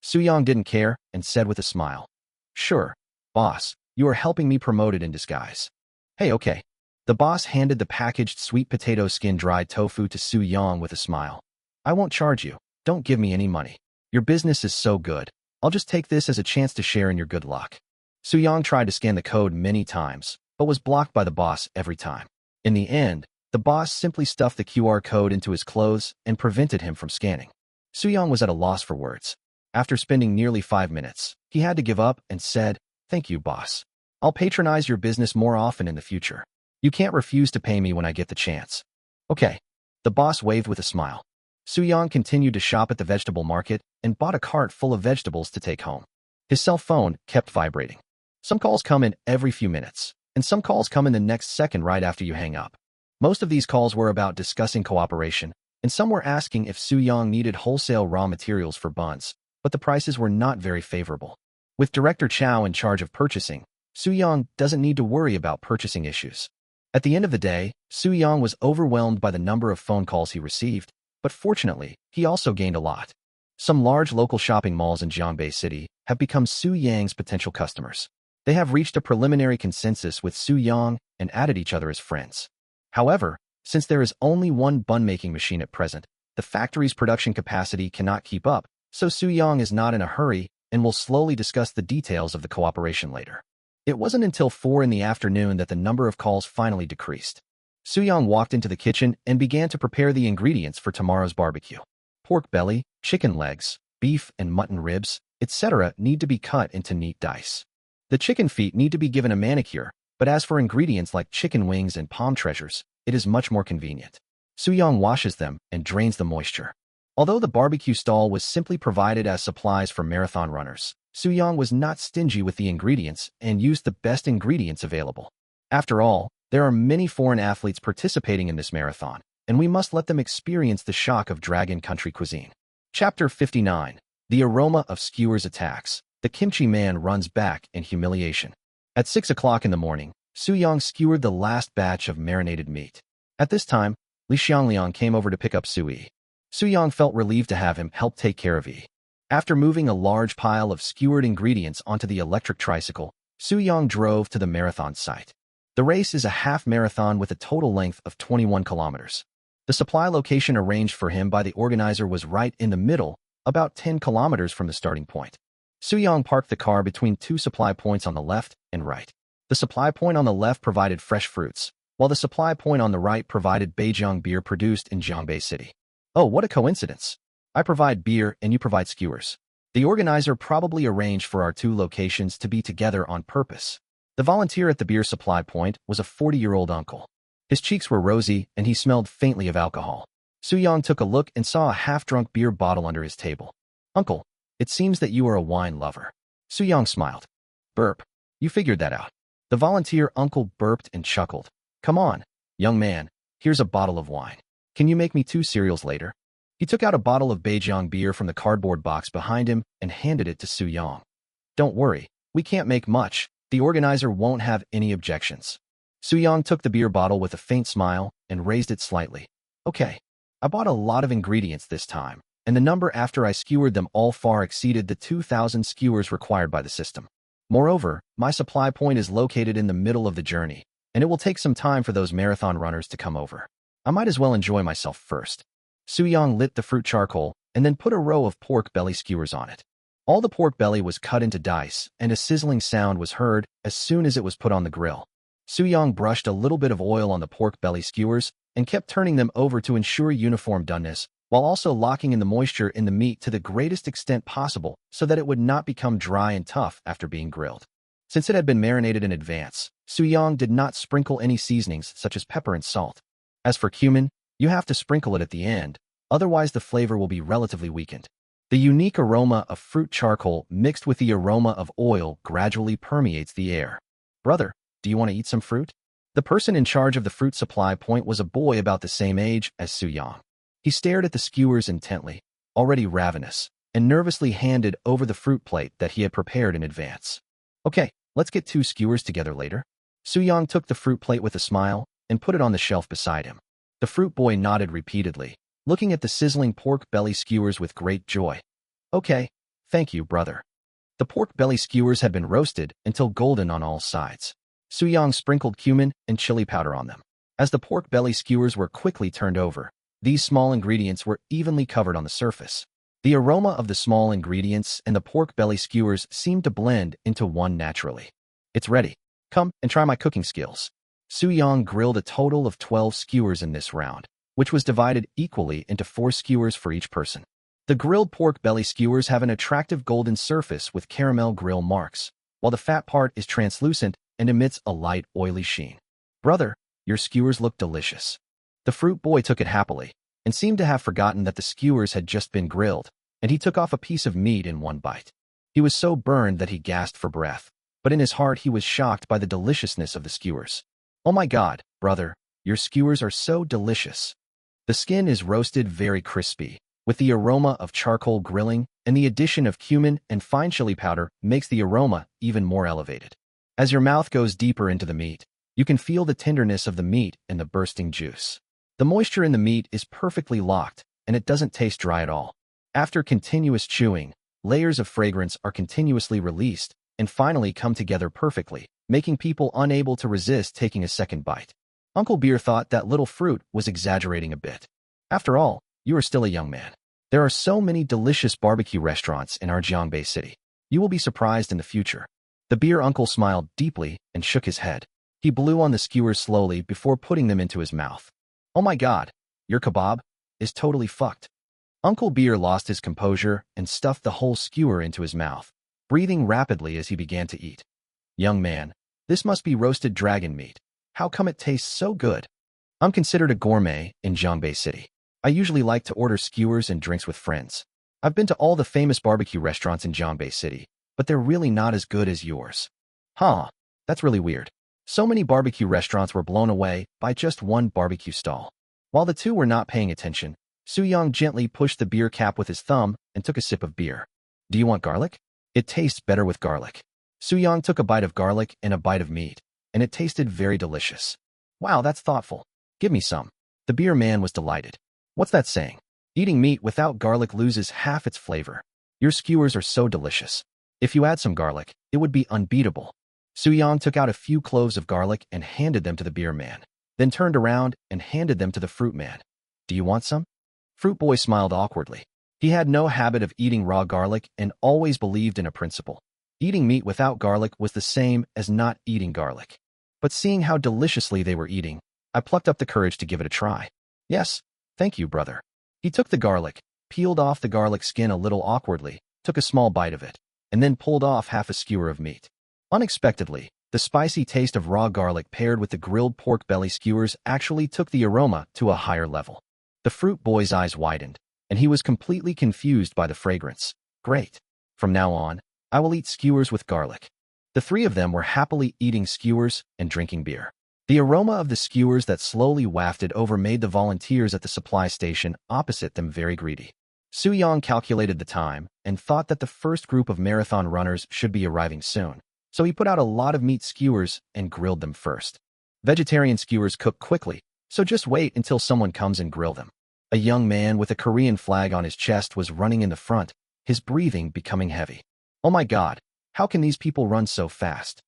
Suyang didn't care and said with a smile. Sure, boss. You are helping me promote it in disguise. Hey, okay. The boss handed the packaged sweet potato skin dried tofu to Suyang with a smile. I won't charge you. Don't give me any money. Your business is so good. I'll just take this as a chance to share in your good luck. Suyang tried to scan the code many times, but was blocked by the boss every time. In the end, the boss simply stuffed the QR code into his clothes and prevented him from scanning. Suyang was at a loss for words. After spending nearly 5 minutes, he had to give up and said, "Thank you, boss. I'll patronize your business more often in the future. You can't refuse to pay me when I get the chance." Okay. The boss waved with a smile. Suyang continued to shop at the vegetable market and bought a cart full of vegetables to take home. His cell phone kept vibrating. Some calls come in every few minutes, and some calls come in the next second right after you hang up. Most of these calls were about discussing cooperation, and some were asking if Suyang needed wholesale raw materials for buns, but the prices were not very favorable. With Director Chow in charge of purchasing, Suyang doesn't need to worry about purchasing issues. At the end of the day, Suyang was overwhelmed by the number of phone calls he received, but fortunately, he also gained a lot. Some large local shopping malls in Jiangbei City have become Suyang's potential customers. They have reached a preliminary consensus with Suyang and added each other as friends. However, since there is only one bun-making machine at present, the factory's production capacity cannot keep up, so Suyang is not in a hurry and will slowly discuss the details of the cooperation later. It wasn't until 4 in the afternoon that the number of calls finally decreased. Suyang walked into the kitchen and began to prepare the ingredients for tomorrow's barbecue. Pork belly, chicken legs, beef and mutton ribs, etc. need to be cut into neat dice. The chicken feet need to be given a manicure, but as for ingredients like chicken wings and palm treasures, it is much more convenient. Suyang washes them and drains the moisture. Although the barbecue stall was simply provided as supplies for marathon runners, Suyang was not stingy with the ingredients and used the best ingredients available. After all, there are many foreign athletes participating in this marathon, and we must let them experience the shock of Dragon Country cuisine. Chapter 59. The aroma of skewers attacks. The kimchi man runs back in humiliation. At 6 o'clock in the morning, Suyang skewered the last batch of marinated meat. At this time, Li Xiangliang came over to pick up Sui. Suyang felt relieved to have him help take care of Yi. After moving a large pile of skewered ingredients onto the electric tricycle, Suyang drove to the marathon site. The race is a half marathon with a total length of 21 kilometers. The supply location arranged for him by the organizer was right in the middle, about 10 kilometers from the starting point. Soo-young parked the car between two supply points on the left and right. The supply point on the left provided fresh fruits, while the supply point on the right provided Beijing beer produced in Jiangbei City. Oh, what a coincidence. I provide beer and you provide skewers. The organizer probably arranged for our two locations to be together on purpose. The volunteer at the beer supply point was a 40-year-old uncle. His cheeks were rosy and he smelled faintly of alcohol. Soo-young took a look and saw a half-drunk beer bottle under his table. Uncle, it seems that you are a wine lover. Soo-young smiled. Burp. You figured that out. The volunteer uncle burped and chuckled. Come on, young man, here's a bottle of wine. Can you make me 2 cereals later? He took out a bottle of Beijing beer from the cardboard box behind him and handed it to Soo-young. Don't worry, we can't make much. The organizer won't have any objections. Soo-young took the beer bottle with a faint smile and raised it slightly. Okay, I bought a lot of ingredients this time, and the number after I skewered them all far exceeded the 2,000 skewers required by the system. Moreover, my supply point is located in the middle of the journey, and it will take some time for those marathon runners to come over. I might as well enjoy myself first. Soo-young lit the fruit charcoal and then put a row of pork belly skewers on it. All the pork belly was cut into dice, and a sizzling sound was heard as soon as it was put on the grill. Soo-young brushed a little bit of oil on the pork belly skewers and kept turning them over to ensure uniform doneness, while also locking in the moisture in the meat to the greatest extent possible so that it would not become dry and tough after being grilled. Since it had been marinated in advance, Soo-young did not sprinkle any seasonings such as pepper and salt. As for cumin, you have to sprinkle it at the end, otherwise the flavor will be relatively weakened. The unique aroma of fruit charcoal mixed with the aroma of oil gradually permeates the air. Brother, do you want to eat some fruit? The person in charge of the fruit supply point was a boy about the same age as Soo-young. He stared at the skewers intently, already ravenous, and nervously handed over the fruit plate that he had prepared in advance. Okay, let's get 2 skewers together later. Soo-young took the fruit plate with a smile and put it on the shelf beside him. The fruit boy nodded repeatedly, looking at the sizzling pork belly skewers with great joy. Okay, thank you, brother. The pork belly skewers had been roasted until golden on all sides. Soo-young sprinkled cumin and chili powder on them. As the pork belly skewers were quickly turned over, these small ingredients were evenly covered on the surface. The aroma of the small ingredients and the pork belly skewers seemed to blend into one naturally. It's ready. Come and try my cooking skills. Soo-young grilled a total of 12 skewers in this round, which was divided equally into 4 skewers for each person. The grilled pork belly skewers have an attractive golden surface with caramel grill marks, while the fat part is translucent and emits a light, oily sheen. Brother, your skewers look delicious. The fruit boy took it happily, and seemed to have forgotten that the skewers had just been grilled, and he took off a piece of meat in one bite. He was so burned that he gasped for breath, but in his heart he was shocked by the deliciousness of the skewers. Oh my God, brother, your skewers are so delicious. The skin is roasted very crispy, with the aroma of charcoal grilling, and the addition of cumin and fine chili powder makes the aroma even more elevated. As your mouth goes deeper into the meat, you can feel the tenderness of the meat and the bursting juice. The moisture in the meat is perfectly locked, and it doesn't taste dry at all. After continuous chewing, layers of fragrance are continuously released and finally come together perfectly, making people unable to resist taking a second bite. Uncle Beer thought that little fruit was exaggerating a bit. After all, you are still a young man. There are so many delicious barbecue restaurants in our Jiangbei city. You will be surprised in the future. The beer uncle smiled deeply and shook his head. He blew on the skewers slowly before putting them into his mouth. Oh my God, your kebab is totally fucked. Uncle Beer lost his composure and stuffed the whole skewer into his mouth, breathing rapidly as he began to eat. Young man, this must be roasted dragon meat. How come it tastes so good? I'm considered a gourmet in Jiangbei City. I usually like to order skewers and drinks with friends. I've been to all the famous barbecue restaurants in Jiangbei City, but they're really not as good as yours. Huh, that's really weird. So many barbecue restaurants were blown away by just one barbecue stall. While the two were not paying attention, Soo-young gently pushed the beer cap with his thumb and took a sip of beer. Do you want garlic? It tastes better with garlic. Soo-young took a bite of garlic and a bite of meat, and it tasted very delicious. Wow, that's thoughtful. Give me some. The beer man was delighted. What's that saying? Eating meat without garlic loses half its flavor. Your skewers are so delicious. If you add some garlic, it would be unbeatable. Yang took out a few cloves of garlic and handed them to the beer man, then turned around and handed them to the fruit man. Do you want some? Fruit boy smiled awkwardly. He had no habit of eating raw garlic and always believed in a principle. Eating meat without garlic was the same as not eating garlic. But seeing how deliciously they were eating, I plucked up the courage to give it a try. Yes, thank you, brother. He took the garlic, peeled off the garlic skin a little awkwardly, took a small bite of it, and then pulled off half a skewer of meat. Unexpectedly, the spicy taste of raw garlic paired with the grilled pork belly skewers actually took the aroma to a higher level. The fruit boy's eyes widened, and he was completely confused by the fragrance. Great. From now on, I will eat skewers with garlic. The three of them were happily eating skewers and drinking beer. The aroma of the skewers that slowly wafted over made the volunteers at the supply station opposite them very greedy. Yang calculated the time and thought that the first group of marathon runners should be arriving soon, so he put out a lot of meat skewers and grilled them first. Vegetarian skewers cook quickly, so just wait until someone comes and grill them. A young man with a Korean flag on his chest was running in the front, his breathing becoming heavy. Oh my God, how can these people run so fast?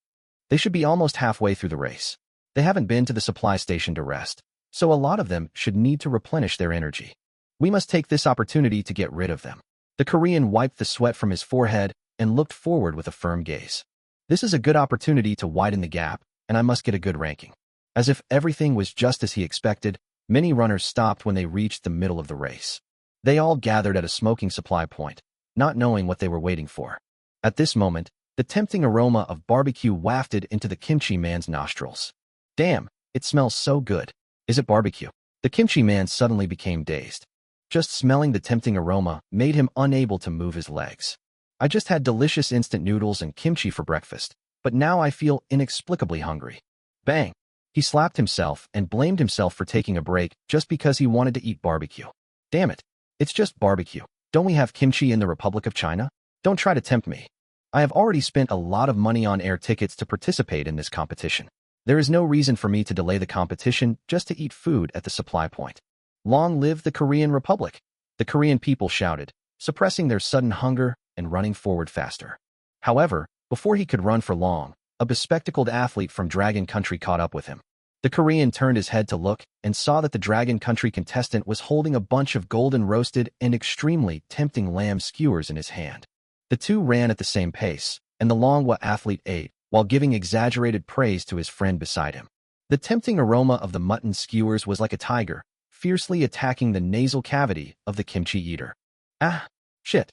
They should be almost halfway through the race. They haven't been to the supply station to rest, so a lot of them should need to replenish their energy. We must take this opportunity to get rid of them. The Korean wiped the sweat from his forehead and looked forward with a firm gaze. This is a good opportunity to widen the gap, and I must get a good ranking. As if everything was just as he expected, many runners stopped when they reached the middle of the race. They all gathered at a smoking supply point, not knowing what they were waiting for. At this moment, the tempting aroma of barbecue wafted into the kimchi man's nostrils. Damn, it smells so good. Is it barbecue? The kimchi man suddenly became dazed. Just smelling the tempting aroma made him unable to move his legs. I just had delicious instant noodles and kimchi for breakfast, but now I feel inexplicably hungry. Bang! He slapped himself and blamed himself for taking a break just because he wanted to eat barbecue. Damn it, it's just barbecue. Don't we have kimchi in the Republic of China? Don't try to tempt me. I have already spent a lot of money on air tickets to participate in this competition. There is no reason for me to delay the competition just to eat food at the supply point. Long live the Korean Republic! The Korean people shouted, suppressing their sudden hunger and running forward faster. However, before he could run for long, a bespectacled athlete from Dragon Country caught up with him. The Korean turned his head to look and saw that the Dragon Country contestant was holding a bunch of golden roasted and extremely tempting lamb skewers in his hand. The two ran at the same pace, and the Manhwa athlete ate, while giving exaggerated praise to his friend beside him. The tempting aroma of the mutton skewers was like a tiger, fiercely attacking the nasal cavity of the kimchi eater. Ah! Shit!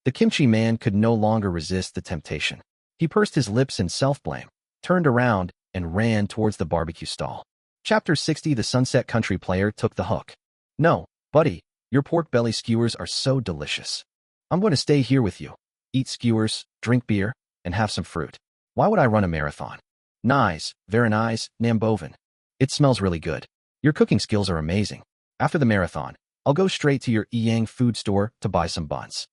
The kimchi man could no longer resist the temptation. He pursed his lips in self-blame, turned around, and ran towards the barbecue stall. Chapter 60. The Sunset Country player took the hook. No, buddy, your pork belly skewers are so delicious. I'm going to stay here with you, eat skewers, drink beer, and have some fruit. Why would I run a marathon? Nice, very nice, Nambovan. It smells really good. Your cooking skills are amazing. After the marathon, I'll go straight to your Yang food store to buy some buns.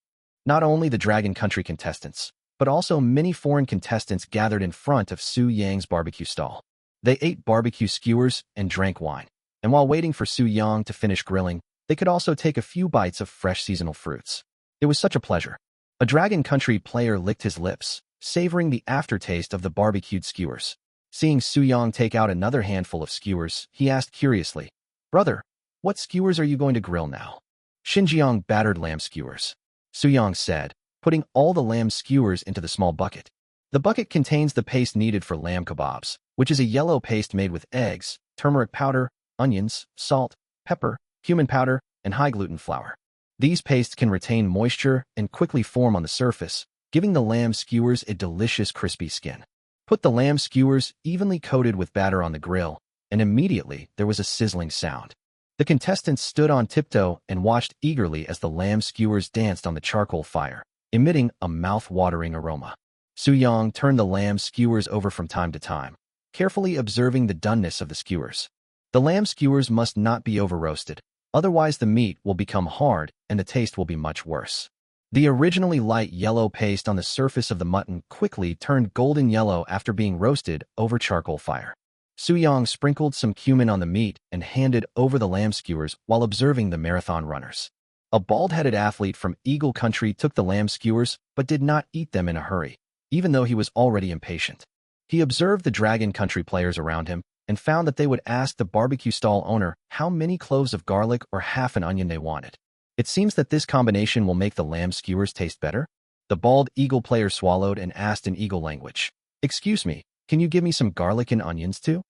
Not only the Dragon Country contestants, but also many foreign contestants gathered in front of Su Yang's barbecue stall. They ate barbecue skewers and drank wine, and while waiting for Su Yang to finish grilling, they could also take a few bites of fresh seasonal fruits. It was such a pleasure. A Dragon Country player licked his lips, savoring the aftertaste of the barbecued skewers. Seeing Su Yang take out another handful of skewers, he asked curiously, "Brother, what skewers are you going to grill now?" "Xinjiang battered lamb skewers," Su Yang said, putting all the lamb skewers into the small bucket. The bucket contains the paste needed for lamb kebabs, which is a yellow paste made with eggs, turmeric powder, onions, salt, pepper, cumin powder, and high-gluten flour. These pastes can retain moisture and quickly form on the surface, giving the lamb skewers a delicious crispy skin. Put the lamb skewers evenly coated with batter on the grill, and immediately there was a sizzling sound. The contestants stood on tiptoe and watched eagerly as the lamb skewers danced on the charcoal fire, emitting a mouth-watering aroma. Su Yang turned the lamb skewers over from time to time, carefully observing the doneness of the skewers. The lamb skewers must not be over-roasted, otherwise the meat will become hard and the taste will be much worse. The originally light yellow paste on the surface of the mutton quickly turned golden yellow after being roasted over charcoal fire. Su Yang sprinkled some cumin on the meat and handed over the lamb skewers while observing the marathon runners. A bald-headed athlete from Eagle Country took the lamb skewers but did not eat them in a hurry, even though he was already impatient. He observed the Dragon Country players around him and found that they would ask the barbecue stall owner how many cloves of garlic or half an onion they wanted. It seems that this combination will make the lamb skewers taste better. The bald eagle player swallowed and asked in eagle language, "Excuse me, can you give me some garlic and onions too?"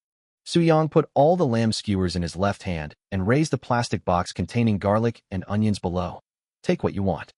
Soo-young put all the lamb skewers in his left hand and raised the plastic box containing garlic and onions below. "Take what you want."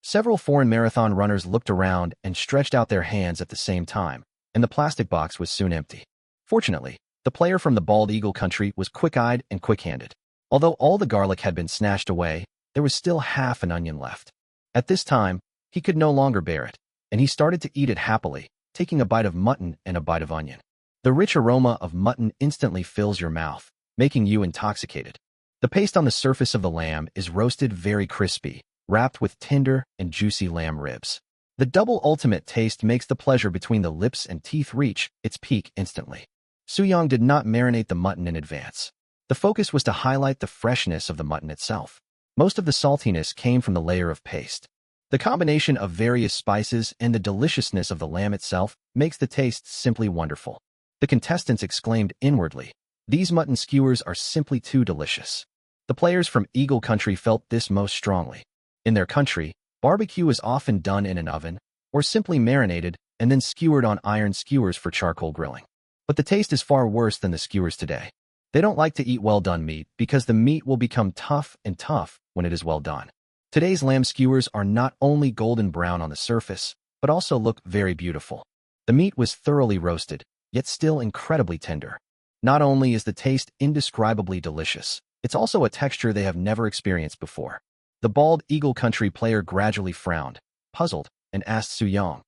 Several foreign marathon runners looked around and stretched out their hands at the same time, and the plastic box was soon empty. Fortunately, the player from the bald eagle country was quick-eyed and quick-handed. Although all the garlic had been snatched away, there was still half an onion left. At this time, he could no longer bear it, and he started to eat it happily, taking a bite of mutton and a bite of onion. The rich aroma of mutton instantly fills your mouth, making you intoxicated. The paste on the surface of the lamb is roasted very crispy, wrapped with tender and juicy lamb ribs. The double ultimate taste makes the pleasure between the lips and teeth reach its peak instantly. Soo-young did not marinate the mutton in advance. The focus was to highlight the freshness of the mutton itself. Most of the saltiness came from the layer of paste. The combination of various spices and the deliciousness of the lamb itself makes the taste simply wonderful. The contestants exclaimed inwardly, "These mutton skewers are simply too delicious." The players from Eagle Country felt this most strongly. In their country, barbecue is often done in an oven, or simply marinated and then skewered on iron skewers for charcoal grilling. But the taste is far worse than the skewers today. They don't like to eat well-done meat because the meat will become tough and tough when it is well done. Today's lamb skewers are not only golden brown on the surface, but also look very beautiful. The meat was thoroughly roasted, yet still incredibly tender. Not only is the taste indescribably delicious, it's also a texture they have never experienced before. The bald Eagle Country player gradually frowned, puzzled, and asked Soo-young,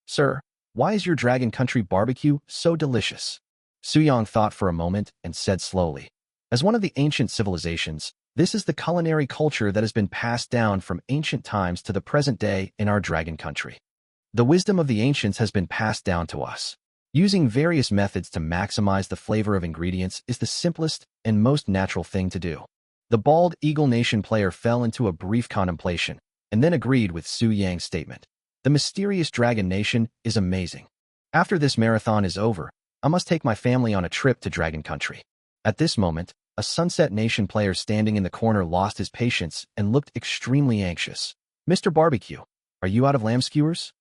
"Sir, why is your Dragon Country barbecue so delicious?" Soo-young thought for a moment and said slowly, "As one of the ancient civilizations, this is the culinary culture that has been passed down from ancient times to the present day in our Dragon Country. The wisdom of the ancients has been passed down to us. Using various methods to maximize the flavor of ingredients is the simplest and most natural thing to do." The bald Eagle Nation player fell into a brief contemplation and then agreed with Soo-young's statement. "The mysterious Dragon Nation is amazing. After this marathon is over, I must take my family on a trip to Dragon Country." At this moment, a Sunset Nation player standing in the corner lost his patience and looked extremely anxious. "Mr. Barbecue, are you out of lamb skewers?"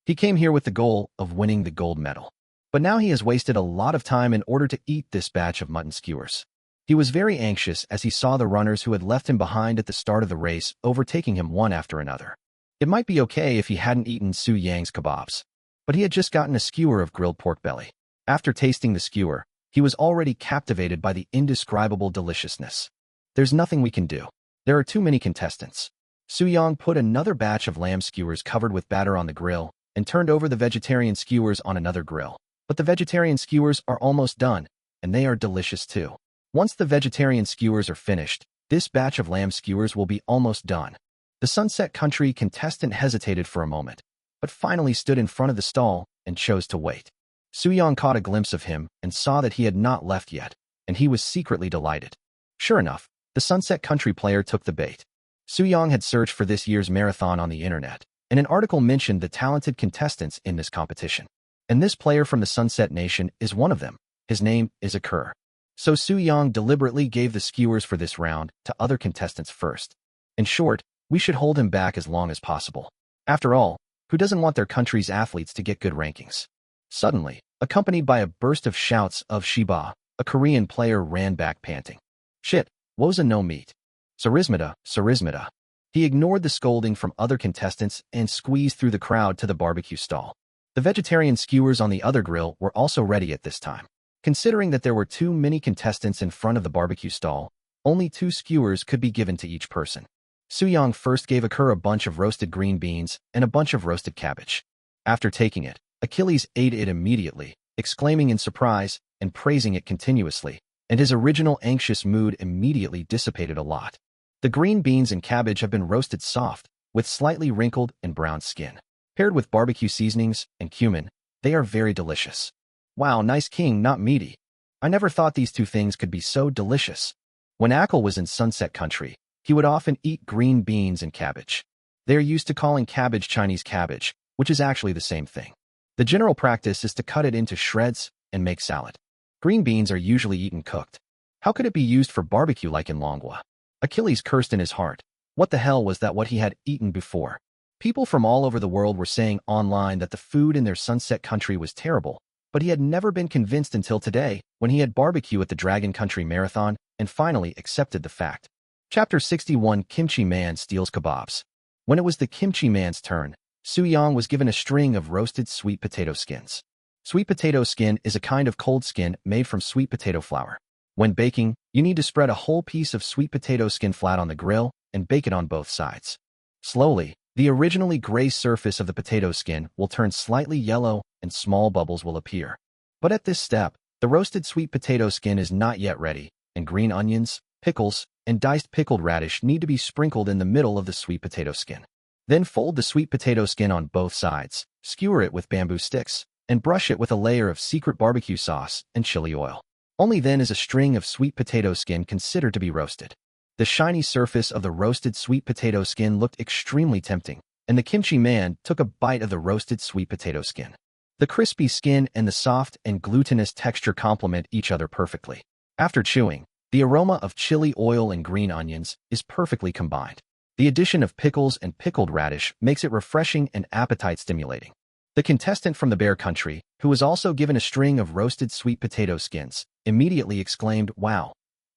He came here with the goal of winning the gold medal. But now he has wasted a lot of time in order to eat this batch of mutton skewers. He was very anxious as he saw the runners who had left him behind at the start of the race overtaking him one after another. It might be okay if he hadn't eaten Soo-young's kebabs, but he had just gotten a skewer of grilled pork belly. After tasting the skewer, he was already captivated by the indescribable deliciousness. "There's nothing we can do. There are too many contestants." Soo-young put another batch of lamb skewers covered with batter on the grill and turned over the vegetarian skewers on another grill. But the vegetarian skewers are almost done, and they are delicious too. Once the vegetarian skewers are finished, this batch of lamb skewers will be almost done. The Sunset Country contestant hesitated for a moment, but finally stood in front of the stall and chose to wait. Soo-young caught a glimpse of him and saw that he had not left yet, and he was secretly delighted. Sure enough, the Sunset Country player took the bait. Soo-young had searched for this year's marathon on the internet, and an article mentioned the talented contestants in this competition. And this player from the Sunset Nation is one of them. His name is Akur. So Soo-young deliberately gave the skewers for this round to other contestants first. In short, we should hold him back as long as possible. After all, who doesn't want their country's athletes to get good rankings? Suddenly, accompanied by a burst of shouts of Shiba, a Korean player ran back panting. "Shit, woza no meat. Sarismata, Sarismata." He ignored the scolding from other contestants and squeezed through the crowd to the barbecue stall. The vegetarian skewers on the other grill were also ready at this time. Considering that there were too many contestants in front of the barbecue stall, only 2 skewers could be given to each person. Soo-young first gave Akur a bunch of roasted green beans and a bunch of roasted cabbage. After taking it, Achilles ate it immediately, exclaiming in surprise and praising it continuously, and his original anxious mood immediately dissipated a lot. The green beans and cabbage have been roasted soft, with slightly wrinkled and brown skin. Paired with barbecue seasonings and cumin, they are very delicious. Wow, nice king, not meaty. I never thought these 2 things could be so delicious. When Ackle was in Sunset Country, he would often eat green beans and cabbage. They are used to calling cabbage Chinese cabbage, which is actually the same thing. The general practice is to cut it into shreds and make salad. Green beans are usually eaten cooked. How could it be used for barbecue like in Manhwa? Achilles cursed in his heart. What the hell was that what he had eaten before? People from all over the world were saying online that the food in their sunset country was terrible, but he had never been convinced until today when he had barbecue at the Dragon Country Marathon and finally accepted the fact. Chapter 61 Kimchi Man Steals Kebabs. When it was the Kimchi Man's turn, Soo-young was given a string of roasted sweet potato skins. Sweet potato skin is a kind of cold skin made from sweet potato flour. When baking, you need to spread a whole piece of sweet potato skin flat on the grill and bake it on both sides. Slowly, the originally gray surface of the potato skin will turn slightly yellow and small bubbles will appear. But at this step, the roasted sweet potato skin is not yet ready, and green onions, pickles, and diced pickled radish need to be sprinkled in the middle of the sweet potato skin. Then fold the sweet potato skin on both sides, skewer it with bamboo sticks, and brush it with a layer of secret barbecue sauce and chili oil. Only then is a string of sweet potato skin considered to be roasted. The shiny surface of the roasted sweet potato skin looked extremely tempting, and the kimchi man took a bite of the roasted sweet potato skin. The crispy skin and the soft and glutinous texture complement each other perfectly. After chewing, the aroma of chili oil and green onions is perfectly combined. The addition of pickles and pickled radish makes it refreshing and appetite-stimulating. The contestant from the Bear Country, who was also given a string of roasted sweet potato skins, immediately exclaimed, "Wow!"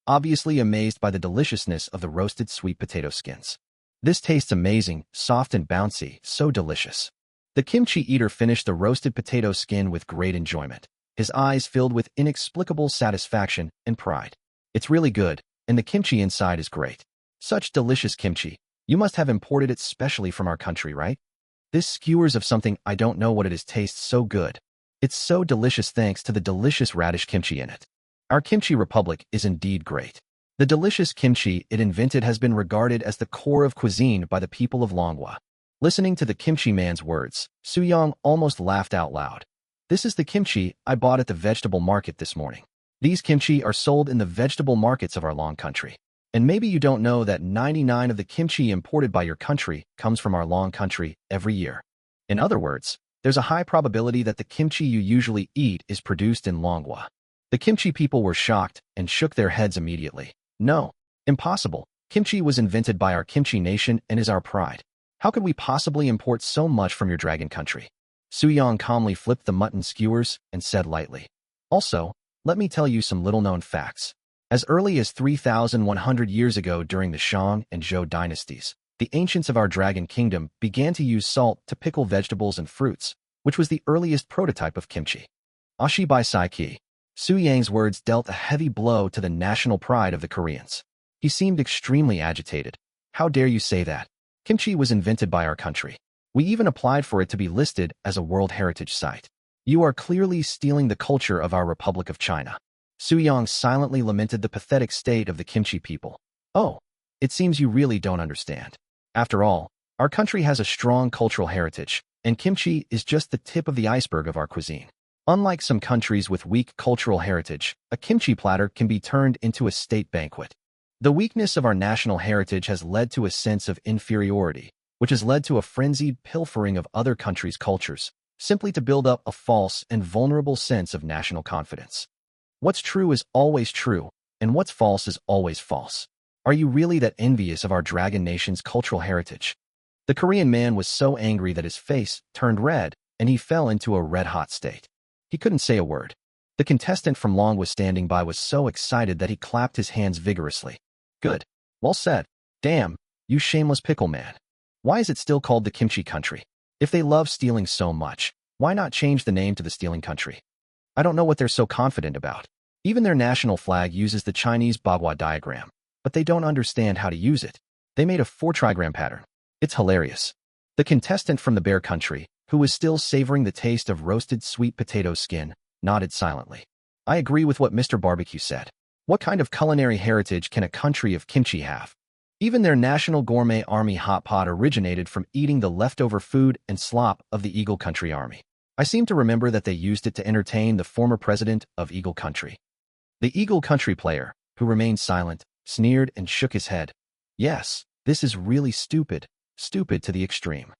obviously amazed by the deliciousness of the roasted sweet potato skins. "This tastes amazing, soft and bouncy, so delicious." The kimchi eater finished the roasted potato skin with great enjoyment, his eyes filled with inexplicable satisfaction and pride. "It's really good, and the kimchi inside is great. Such delicious kimchi. You must have imported it specially from our country, right? This skewers of something I don't know what it is tastes so good. It's so delicious thanks to the delicious radish kimchi in it. Our kimchi republic is indeed great. The delicious kimchi it invented has been regarded as the core of cuisine by the people of Manhwa." Listening to the kimchi man's words, Soo-young almost laughed out loud. "This is the kimchi I bought at the vegetable market this morning. These kimchi are sold in the vegetable markets of our long country. And maybe you don't know that 99% of the kimchi imported by your country comes from our long country every year. In other words, there's a high probability that the kimchi you usually eat is produced in Manhwa." The kimchi people were shocked and shook their heads immediately. "No, impossible. Kimchi was invented by our kimchi nation and is our pride. How could we possibly import so much from your dragon country?" Soo-young calmly flipped the mutton skewers and said lightly, "Also, let me tell you some little-known facts. As early as 3,100 years ago during the Shang and Zhou dynasties, the ancients of our dragon kingdom began to use salt to pickle vegetables and fruits, which was the earliest prototype of kimchi." Ashi by Saiki. Soo-young's words dealt a heavy blow to the national pride of the Koreans. He seemed extremely agitated. "How dare you say that? Kimchi was invented by our country. We even applied for it to be listed as a World Heritage Site. You are clearly stealing the culture of our Republic of China." Soo-young silently lamented the pathetic state of the kimchi people. "Oh, it seems you really don't understand. After all, our country has a strong cultural heritage, and kimchi is just the tip of the iceberg of our cuisine. Unlike some countries with weak cultural heritage, a kimchi platter can be turned into a state banquet. The weakness of our national heritage has led to a sense of inferiority, which has led to a frenzied pilfering of other countries' cultures, simply to build up a false and vulnerable sense of national confidence. What's true is always true, and what's false is always false. Are you really that envious of our dragon nation's cultural heritage?" The Korean man was so angry that his face turned red, and he fell into a red-hot state. He couldn't say a word. The contestant from Long was standing by was so excited that he clapped his hands vigorously. "Good. Well said. Damn, you shameless pickle man. Why is it still called the kimchi country? If they love stealing so much, why not change the name to the stealing country? I don't know what they're so confident about. Even their national flag uses the Chinese bagua diagram, but they don't understand how to use it. They made a 4-trigram pattern. It's hilarious." The contestant from the Bear Country, who was still savoring the taste of roasted sweet potato skin, nodded silently. "I agree with what Mr. Barbecue said. What kind of culinary heritage can a country of kimchi have? Even their national gourmet army hot pot originated from eating the leftover food and slop of the Eagle Country Army. I seem to remember that they used it to entertain the former president of Eagle Country." The Eagle Country player, who remained silent, sneered and shook his head. "Yes, this is really stupid, stupid to the extreme."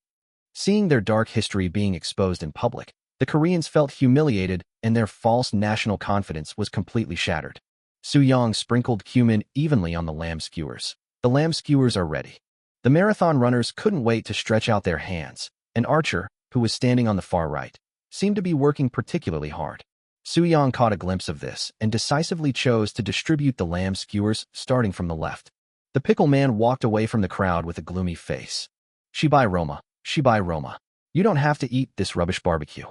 Seeing their dark history being exposed in public, The Koreans felt humiliated and their false national confidence was completely shattered. Su-young sprinkled cumin evenly on the lamb skewers. The lamb skewers are ready. The marathon runners couldn't wait to stretch out their hands, and Archer, who was standing on the far right, seemed to be working particularly hard. Su-young caught a glimpse of this and decisively chose to distribute the lamb skewers starting from the left. The pickle man walked away from the crowd with a gloomy face. Shibai Roma, Shibai Roma. You don't have to eat this rubbish barbecue.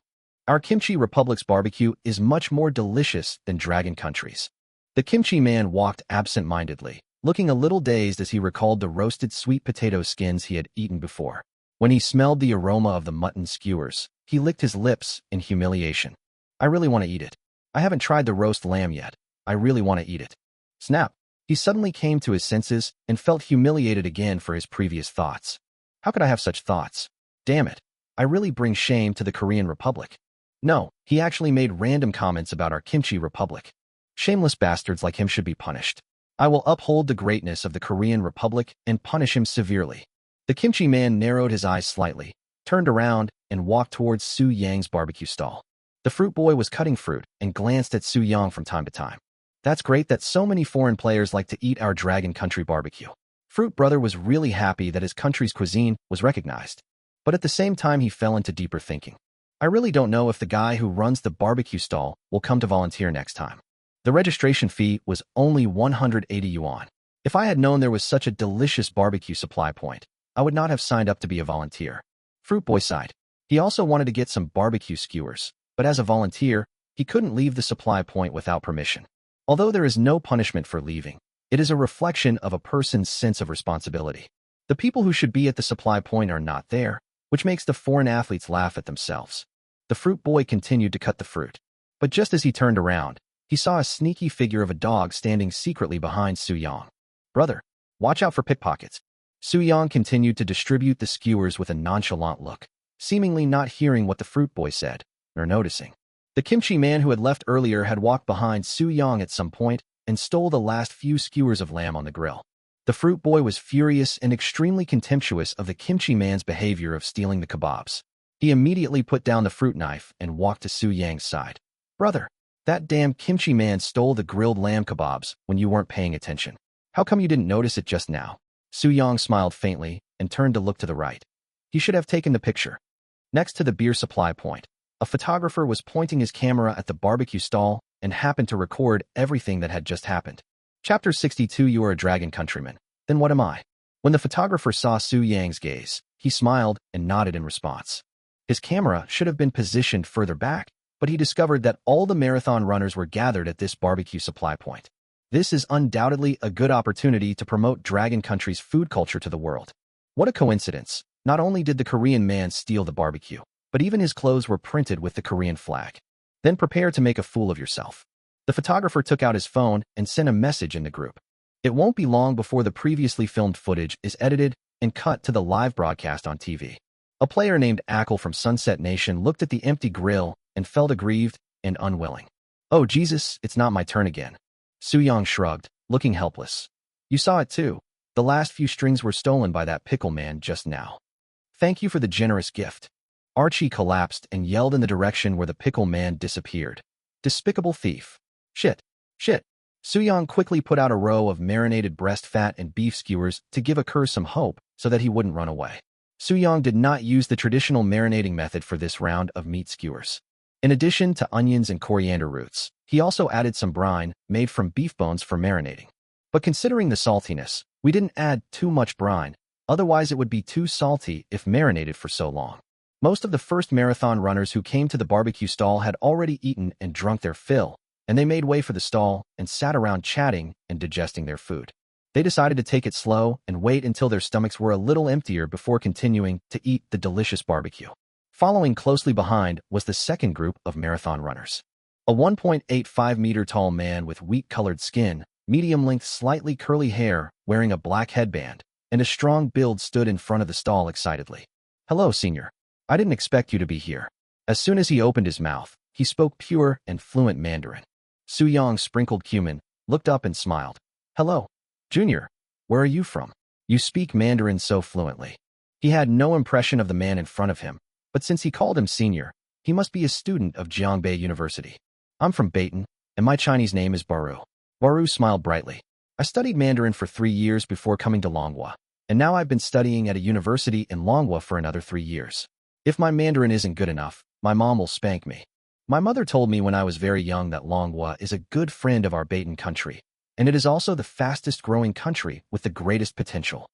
Our Kimchi Republic's barbecue is much more delicious than Dragon Country's. The kimchi man walked absent-mindedly, looking a little dazed as he recalled the roasted sweet potato skins he had eaten before. When he smelled the aroma of the mutton skewers, he licked his lips in humiliation. I really want to eat it. I haven't tried the roast lamb yet. I really want to eat it. Snap! He suddenly came to his senses and felt humiliated again for his previous thoughts. How could I have such thoughts? Damn it. I really bring shame to the Korean Republic. No, he actually made random comments about our Kimchi Republic. Shameless bastards like him should be punished. I will uphold the greatness of the Korean Republic and punish him severely. The kimchi man narrowed his eyes slightly, turned around, and walked towards Su-young's barbecue stall. The fruit boy was cutting fruit and glanced at Su-young from time to time. That's great that so many foreign players like to eat our Dragon Country barbecue. Fruit Brother was really happy that his country's cuisine was recognized. But at the same time he fell into deeper thinking. I really don't know if the guy who runs the barbecue stall will come to volunteer next time. The registration fee was only 180 yuan. If I had known there was such a delicious barbecue supply point, I would not have signed up to be a volunteer. Fruit Boy sighed. He also wanted to get some barbecue skewers, but as a volunteer, he couldn't leave the supply point without permission. Although there is no punishment for leaving, it is a reflection of a person's sense of responsibility. The people who should be at the supply point are not there, which makes the foreign athletes laugh at themselves. The fruit boy continued to cut the fruit. But just as he turned around, he saw a sneaky figure of a dog standing secretly behind Su-young. Brother, watch out for pickpockets. Su-young continued to distribute the skewers with a nonchalant look, seemingly not hearing what the fruit boy said, nor noticing. The kimchi man who had left earlier had walked behind Su-young at some point and stole the last few skewers of lamb on the grill. The fruit boy was furious and extremely contemptuous of the kimchi man's behavior of stealing the kebabs. He immediately put down the fruit knife and walked to Su-young's side. Brother, that damn kimchi man stole the grilled lamb kebabs when you weren't paying attention. How come you didn't notice it just now? Su-young smiled faintly and turned to look to the right. He should have taken the picture. Next to the beer supply point, a photographer was pointing his camera at the barbecue stall and happened to record everything that had just happened. Chapter 62. You are a dragon countryman. Then what am I? When the photographer saw Su-young's gaze, he smiled and nodded in response. His camera should have been positioned further back, but he discovered that all the marathon runners were gathered at this barbecue supply point. This is undoubtedly a good opportunity to promote Dragon Country's food culture to the world. What a coincidence. Not only did the Korean man steal the barbecue, but even his clothes were printed with the Korean flag. Then prepare to make a fool of yourself. The photographer took out his phone and sent a message in the group. It won't be long before the previously filmed footage is edited and cut to the live broadcast on TV. A player named Ackle from Sunset Nation looked at the empty grill and felt aggrieved and unwilling. Oh Jesus, it's not my turn again. Su-young shrugged, looking helpless. You saw it too. The last few strings were stolen by that pickle man just now. Thank you for the generous gift. Archie collapsed and yelled in the direction where the pickle man disappeared. Despicable thief. Shit. Shit. Su-young quickly put out a row of marinated breast fat and beef skewers to give Akir some hope so that he wouldn't run away. Su-young did not use the traditional marinating method for this round of meat skewers. In addition to onions and coriander roots, he also added some brine made from beef bones for marinating. But considering the saltiness, we didn't add too much brine, otherwise it would be too salty if marinated for so long. Most of the first marathon runners who came to the barbecue stall had already eaten and drunk their fill, and they made way for the stall and sat around chatting and digesting their food. They decided to take it slow and wait until their stomachs were a little emptier before continuing to eat the delicious barbecue. Following closely behind was the second group of marathon runners. A 1.85-meter tall man with wheat-colored skin, medium-length slightly curly hair, wearing a black headband, and a strong build stood in front of the stall excitedly. Hello, senior. I didn't expect you to be here. As soon as he opened his mouth, he spoke pure and fluent Mandarin. Su-young sprinkled cumin, looked up and smiled. Hello. Junior, where are you from? You speak Mandarin so fluently. He had no impression of the man in front of him, but since he called him senior, He must be a student of Jiangbei University. I'm from Beitan, and my Chinese name is Baru. Baru smiled brightly. I studied Mandarin for 3 years before coming to Longhua, and now I've been studying at a university in Longhua for another 3 years. If my Mandarin isn't good enough, my mom will spank me. My mother told me when I was very young that Longhua is a good friend of our Beitan country, and it is also the fastest growing country with the greatest potential.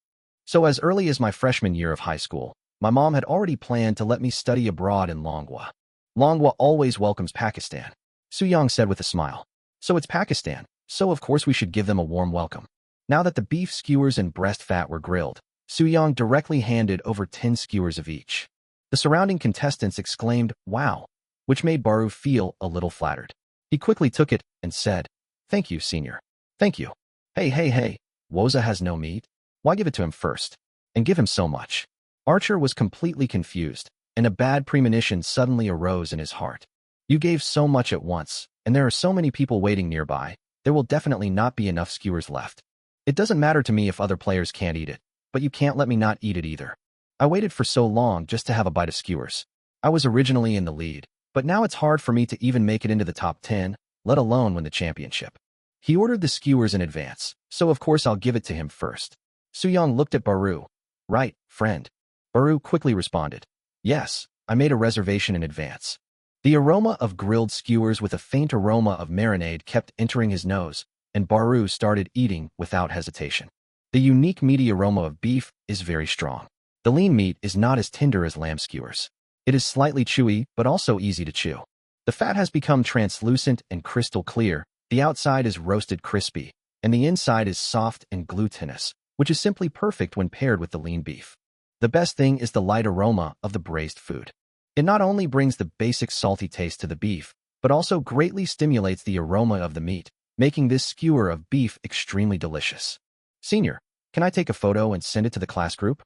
So as early as my freshman year of high school, my mom had already planned to let me study abroad in Longhua. Longhua always welcomes Pakistan, Suyang said with a smile. So it's Pakistan, so of course we should give them a warm welcome. Now that the beef skewers and breast fat were grilled, Suyang directly handed over 10 skewers of each. The surrounding contestants exclaimed, "Wow," which made Baru feel a little flattered. He quickly took it and said, "Thank you, senior. Thank you. Hey, Woza has no meat? Why give it to him first? And give him so much?" Archer was completely confused, and a bad premonition suddenly arose in his heart. You gave so much at once, and there are so many people waiting nearby, there will definitely not be enough skewers left. It doesn't matter to me if other players can't eat it, but you can't let me not eat it either. I waited for so long just to have a bite of skewers. I was originally in the lead, but now it's hard for me to even make it into the top 10, let alone win the championship. He ordered the skewers in advance, so of course I'll give it to him first. Suyang looked at Baru. "Right, friend." Baru quickly responded, "Yes, I made a reservation in advance." The aroma of grilled skewers with a faint aroma of marinade kept entering his nose, and Baru started eating without hesitation. The unique meaty aroma of beef is very strong. The lean meat is not as tender as lamb skewers. It is slightly chewy, but also easy to chew. The fat has become translucent and crystal clear, the outside is roasted crispy, and the inside is soft and glutinous, which is simply perfect when paired with the lean beef. The best thing is the light aroma of the braised food. It not only brings the basic salty taste to the beef, but also greatly stimulates the aroma of the meat, making this skewer of beef extremely delicious. "Senior, can I take a photo and send it to the class group?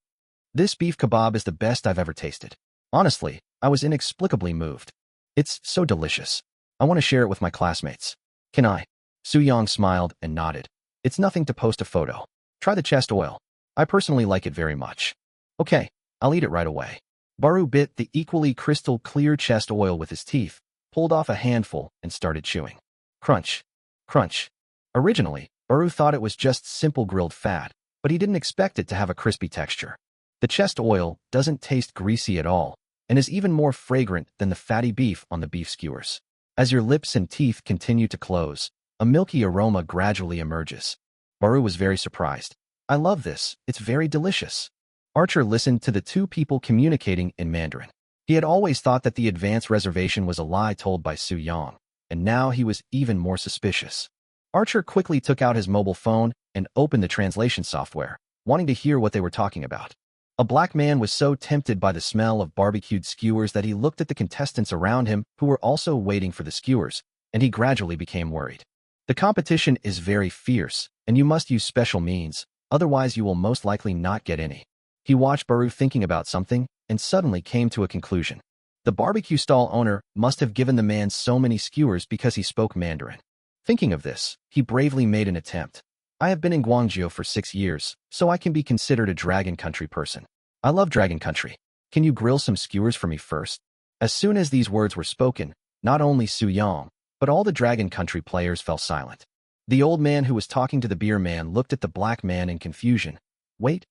This beef kebab is the best I've ever tasted. Honestly, I was inexplicably moved. It's so delicious. I want to share it with my classmates. Can I?" Suyang smiled and nodded. "It's nothing to post a photo. Try the chest oil. I personally like it very much." "Okay, I'll eat it right away." Baru bit the equally crystal clear chest oil with his teeth, pulled off a handful, and started chewing. Crunch. Crunch. Originally, Baru thought it was just simple grilled fat, but he didn't expect it to have a crispy texture. The chest oil doesn't taste greasy at all, and is even more fragrant than the fatty beef on the beef skewers. As your lips and teeth continue to close, a milky aroma gradually emerges. Baru was very surprised. "I love this, it's very delicious." Archer listened to the two people communicating in Mandarin. He had always thought that the advance reservation was a lie told by Suyang, and now he was even more suspicious. Archer quickly took out his mobile phone and opened the translation software, wanting to hear what they were talking about. A black man was so tempted by the smell of barbecued skewers that he looked at the contestants around him who were also waiting for the skewers, and he gradually became worried. The competition is very fierce, and you must use special means, otherwise you will most likely not get any. He watched Baru thinking about something, and suddenly came to a conclusion. The barbecue stall owner must have given the man so many skewers because he spoke Mandarin. Thinking of this, he bravely made an attempt. "I have been in Guangzhou for 6 years, so I can be considered a Dragon Country person. I love Dragon Country. Can you grill some skewers for me first?" As soon as these words were spoken, not only Suyang, but all the Dragon Country players fell silent. The old man who was talking to the beer man looked at the black man in confusion. Wait,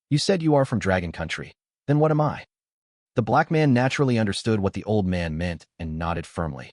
you said you are from Dragon Country. Then what am I?" The black man naturally understood what the old man meant and nodded firmly.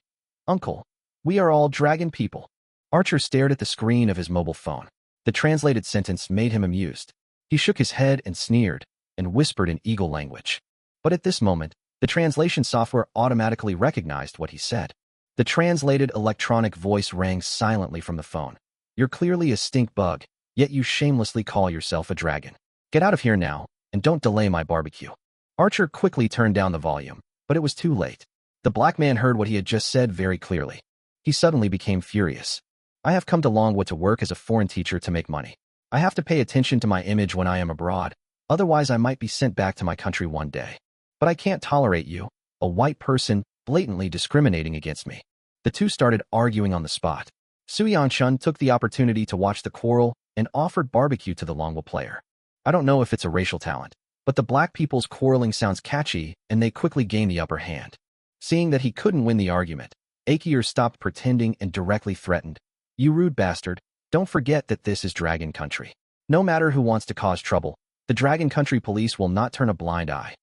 "Uncle, we are all dragon people." Archer stared at the screen of his mobile phone. The translated sentence made him amused. He shook his head and sneered, and whispered in eagle language. But at this moment, the translation software automatically recognized what he said. The translated electronic voice rang silently from the phone. "You're clearly a stink bug, yet you shamelessly call yourself a dragon. Get out of here now, and don't delay my barbecue." Archer quickly turned down the volume, but it was too late. The black man heard what he had just said very clearly. He suddenly became furious. "I have come to Longwood to work as a foreign teacher to make money. I have to pay attention to my image when I am abroad, otherwise I might be sent back to my country one day. But I can't tolerate you, a white person, blatantly discriminating against me." The two started arguing on the spot. Suyang took the opportunity to watch the quarrel and offered barbecue to the Longwood player. "I don't know if it's a racial talent, But the black people's quarreling sounds catchy, and they quickly gain the upper hand. Seeing that he couldn't win the argument, Achior stopped pretending and directly threatened, "You rude bastard, don't forget that this is Dragon Country. No matter who wants to cause trouble, the Dragon Country police will not turn a blind eye.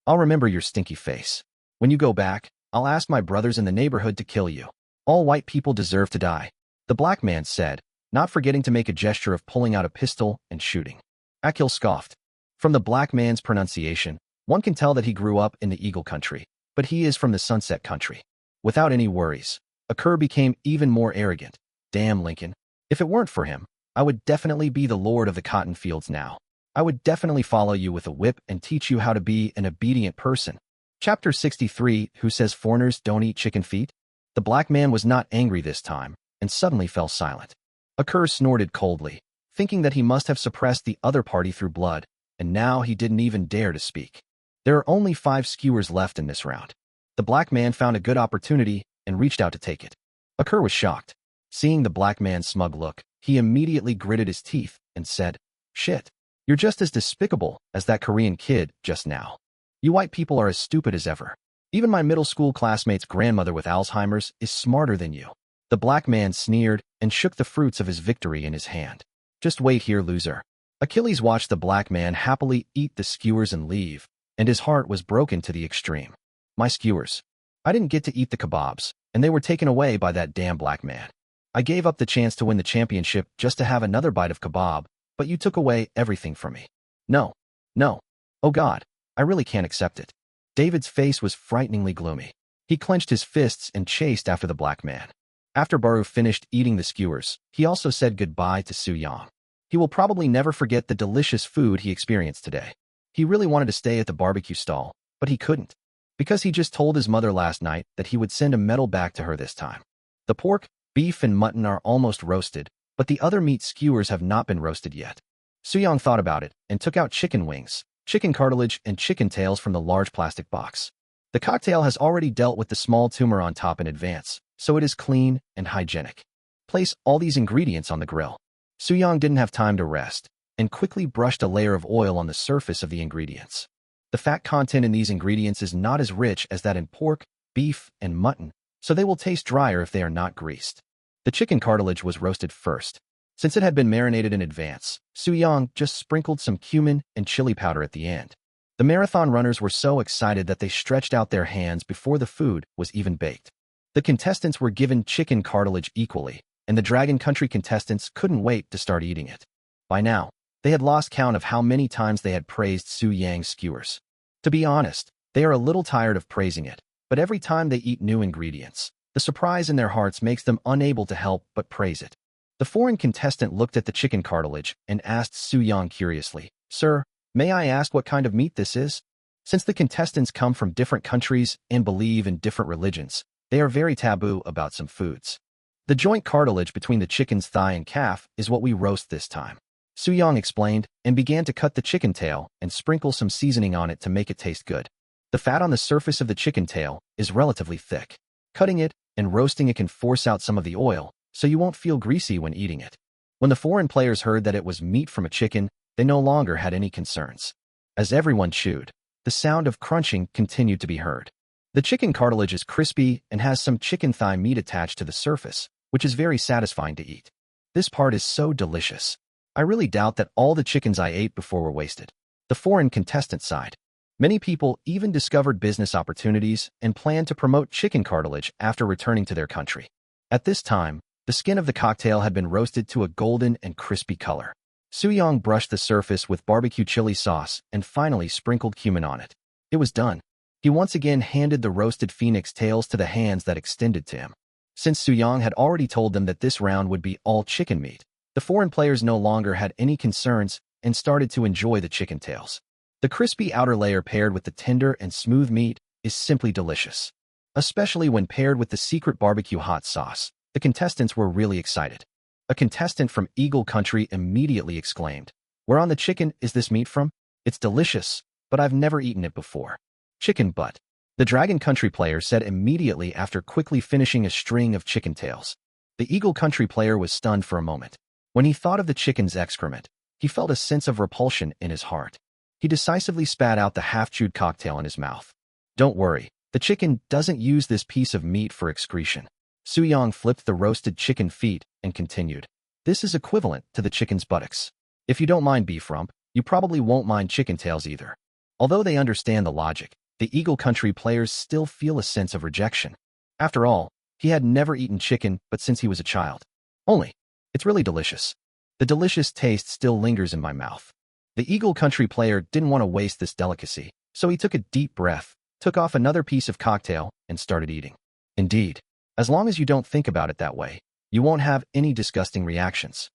I'll remember your stinky face. When you go back, I'll ask my brothers in the neighborhood to kill you. All white people deserve to die," the black man said, not forgetting to make a gesture of pulling out a pistol and shooting. Achior scoffed. From the black man's pronunciation, one can tell that he grew up in the Eagle Country, but he is from the Sunset Country. Without any worries, Achior became even more arrogant. "Damn, Lincoln. If it weren't for him, I would definitely be the lord of the cotton fields now. I would definitely follow you with a whip and teach you how to be an obedient person." Chapter 63, Who Says Foreigners Don't Eat Chicken Feet? The black man was not angry this time, and suddenly fell silent. Achior snorted coldly, thinking that he must have suppressed the other party through blood, and now he didn't even dare to speak. There are only 5 skewers left in this round. The black man found a good opportunity and reached out to take it. Achior was shocked. Seeing the black man's smug look, he immediately gritted his teeth and said, "Shit, you're just as despicable as that Korean kid just now. You white people are as stupid as ever. Even my middle school classmate's grandmother with Alzheimer's is smarter than you." The black man sneered and shook the fruits of his victory in his hand. "Just wait here, loser." Achilles watched the black man happily eat the skewers and leave, and his heart was broken to the extreme. "My skewers. I didn't get to eat the kebabs, and they were taken away by that damn black man. I gave up the chance to win the championship just to have another bite of kebab, but you took away everything from me. No, no. Oh God, I really can't accept it." David's face was frighteningly gloomy. He clenched his fists and chased after the black man. After Baru finished eating the skewers, he also said goodbye to Soo-young. He will probably never forget the delicious food he experienced today. He really wanted to stay at the barbecue stall, but he couldn't, because he just told his mother last night that he would send a medal back to her this time. The pork, beef, and mutton are almost roasted, but the other meat skewers have not been roasted yet. Soo-young thought about it and took out chicken wings, chicken cartilage, and chicken tails from the large plastic box. The cocktail has already dealt with the small tumor on top in advance, so it is clean and hygienic. Place all these ingredients on the grill. Soo-young didn't have time to rest and quickly brushed a layer of oil on the surface of the ingredients. The fat content in these ingredients is not as rich as that in pork, beef, and mutton, so they will taste drier if they are not greased. The chicken cartilage was roasted first. Since it had been marinated in advance, Soo-young just sprinkled some cumin and chili powder at the end. The marathon runners were so excited that they stretched out their hands before the food was even baked. The contestants were given chicken cartilage equally, and the Dragon Country contestants couldn't wait to start eating it. By now, they had lost count of how many times they had praised Soo-young's skewers. To be honest, they are a little tired of praising it, but every time they eat new ingredients, the surprise in their hearts makes them unable to help but praise it. The foreign contestant looked at the chicken cartilage and asked Soo-young curiously, "Sir, may I ask what kind of meat this is?" Since the contestants come from different countries and believe in different religions, they are very taboo about some foods. "The joint cartilage between the chicken's thigh and calf is what we roast this time," Soo-young explained and began to cut the chicken tail and sprinkle some seasoning on it to make it taste good. The fat on the surface of the chicken tail is relatively thick. Cutting it and roasting it can force out some of the oil, so you won't feel greasy when eating it. When the foreign players heard that it was meat from a chicken, they no longer had any concerns. As everyone chewed, the sound of crunching continued to be heard. The chicken cartilage is crispy and has some chicken thigh meat attached to the surface, which is very satisfying to eat. This part is so delicious. I really doubt that all the chickens I ate before were wasted. The foreign contestant sighed. Many people even discovered business opportunities and planned to promote chicken cartilage after returning to their country. At this time, the skin of the cocktail had been roasted to a golden and crispy color. Soo-young brushed the surface with barbecue chili sauce and finally sprinkled cumin on it. It was done. He once again handed the roasted phoenix tails to the hands that extended to him. Since Soo-young had already told them that this round would be all chicken meat, the foreign players no longer had any concerns and started to enjoy the chicken tails. The crispy outer layer paired with the tender and smooth meat is simply delicious. Especially when paired with the secret barbecue hot sauce, the contestants were really excited. A contestant from Eagle Country immediately exclaimed, "Where on the chicken is this meat from? It's delicious, but I've never eaten it before." "Chicken butt," the Dragon Country player said immediately after quickly finishing a string of chicken tails. The Eagle Country player was stunned for a moment. When he thought of the chicken's excrement, he felt a sense of repulsion in his heart. He decisively spat out the half-chewed cocktail in his mouth. Don't worry, the chicken doesn't use this piece of meat for excretion. Soo-young flipped the roasted chicken feet and continued. This is equivalent to the chicken's buttocks. If you don't mind beef rump, you probably won't mind chicken tails either. Although they understand the logic, the Eagle Country players still feel a sense of rejection. After all, he had never eaten chicken but since he was a child. Only, it's really delicious. The delicious taste still lingers in my mouth. The Eagle Country player didn't want to waste this delicacy, so he took a deep breath, took off another piece of cocktail, and started eating. Indeed, as long as you don't think about it that way, you won't have any disgusting reactions.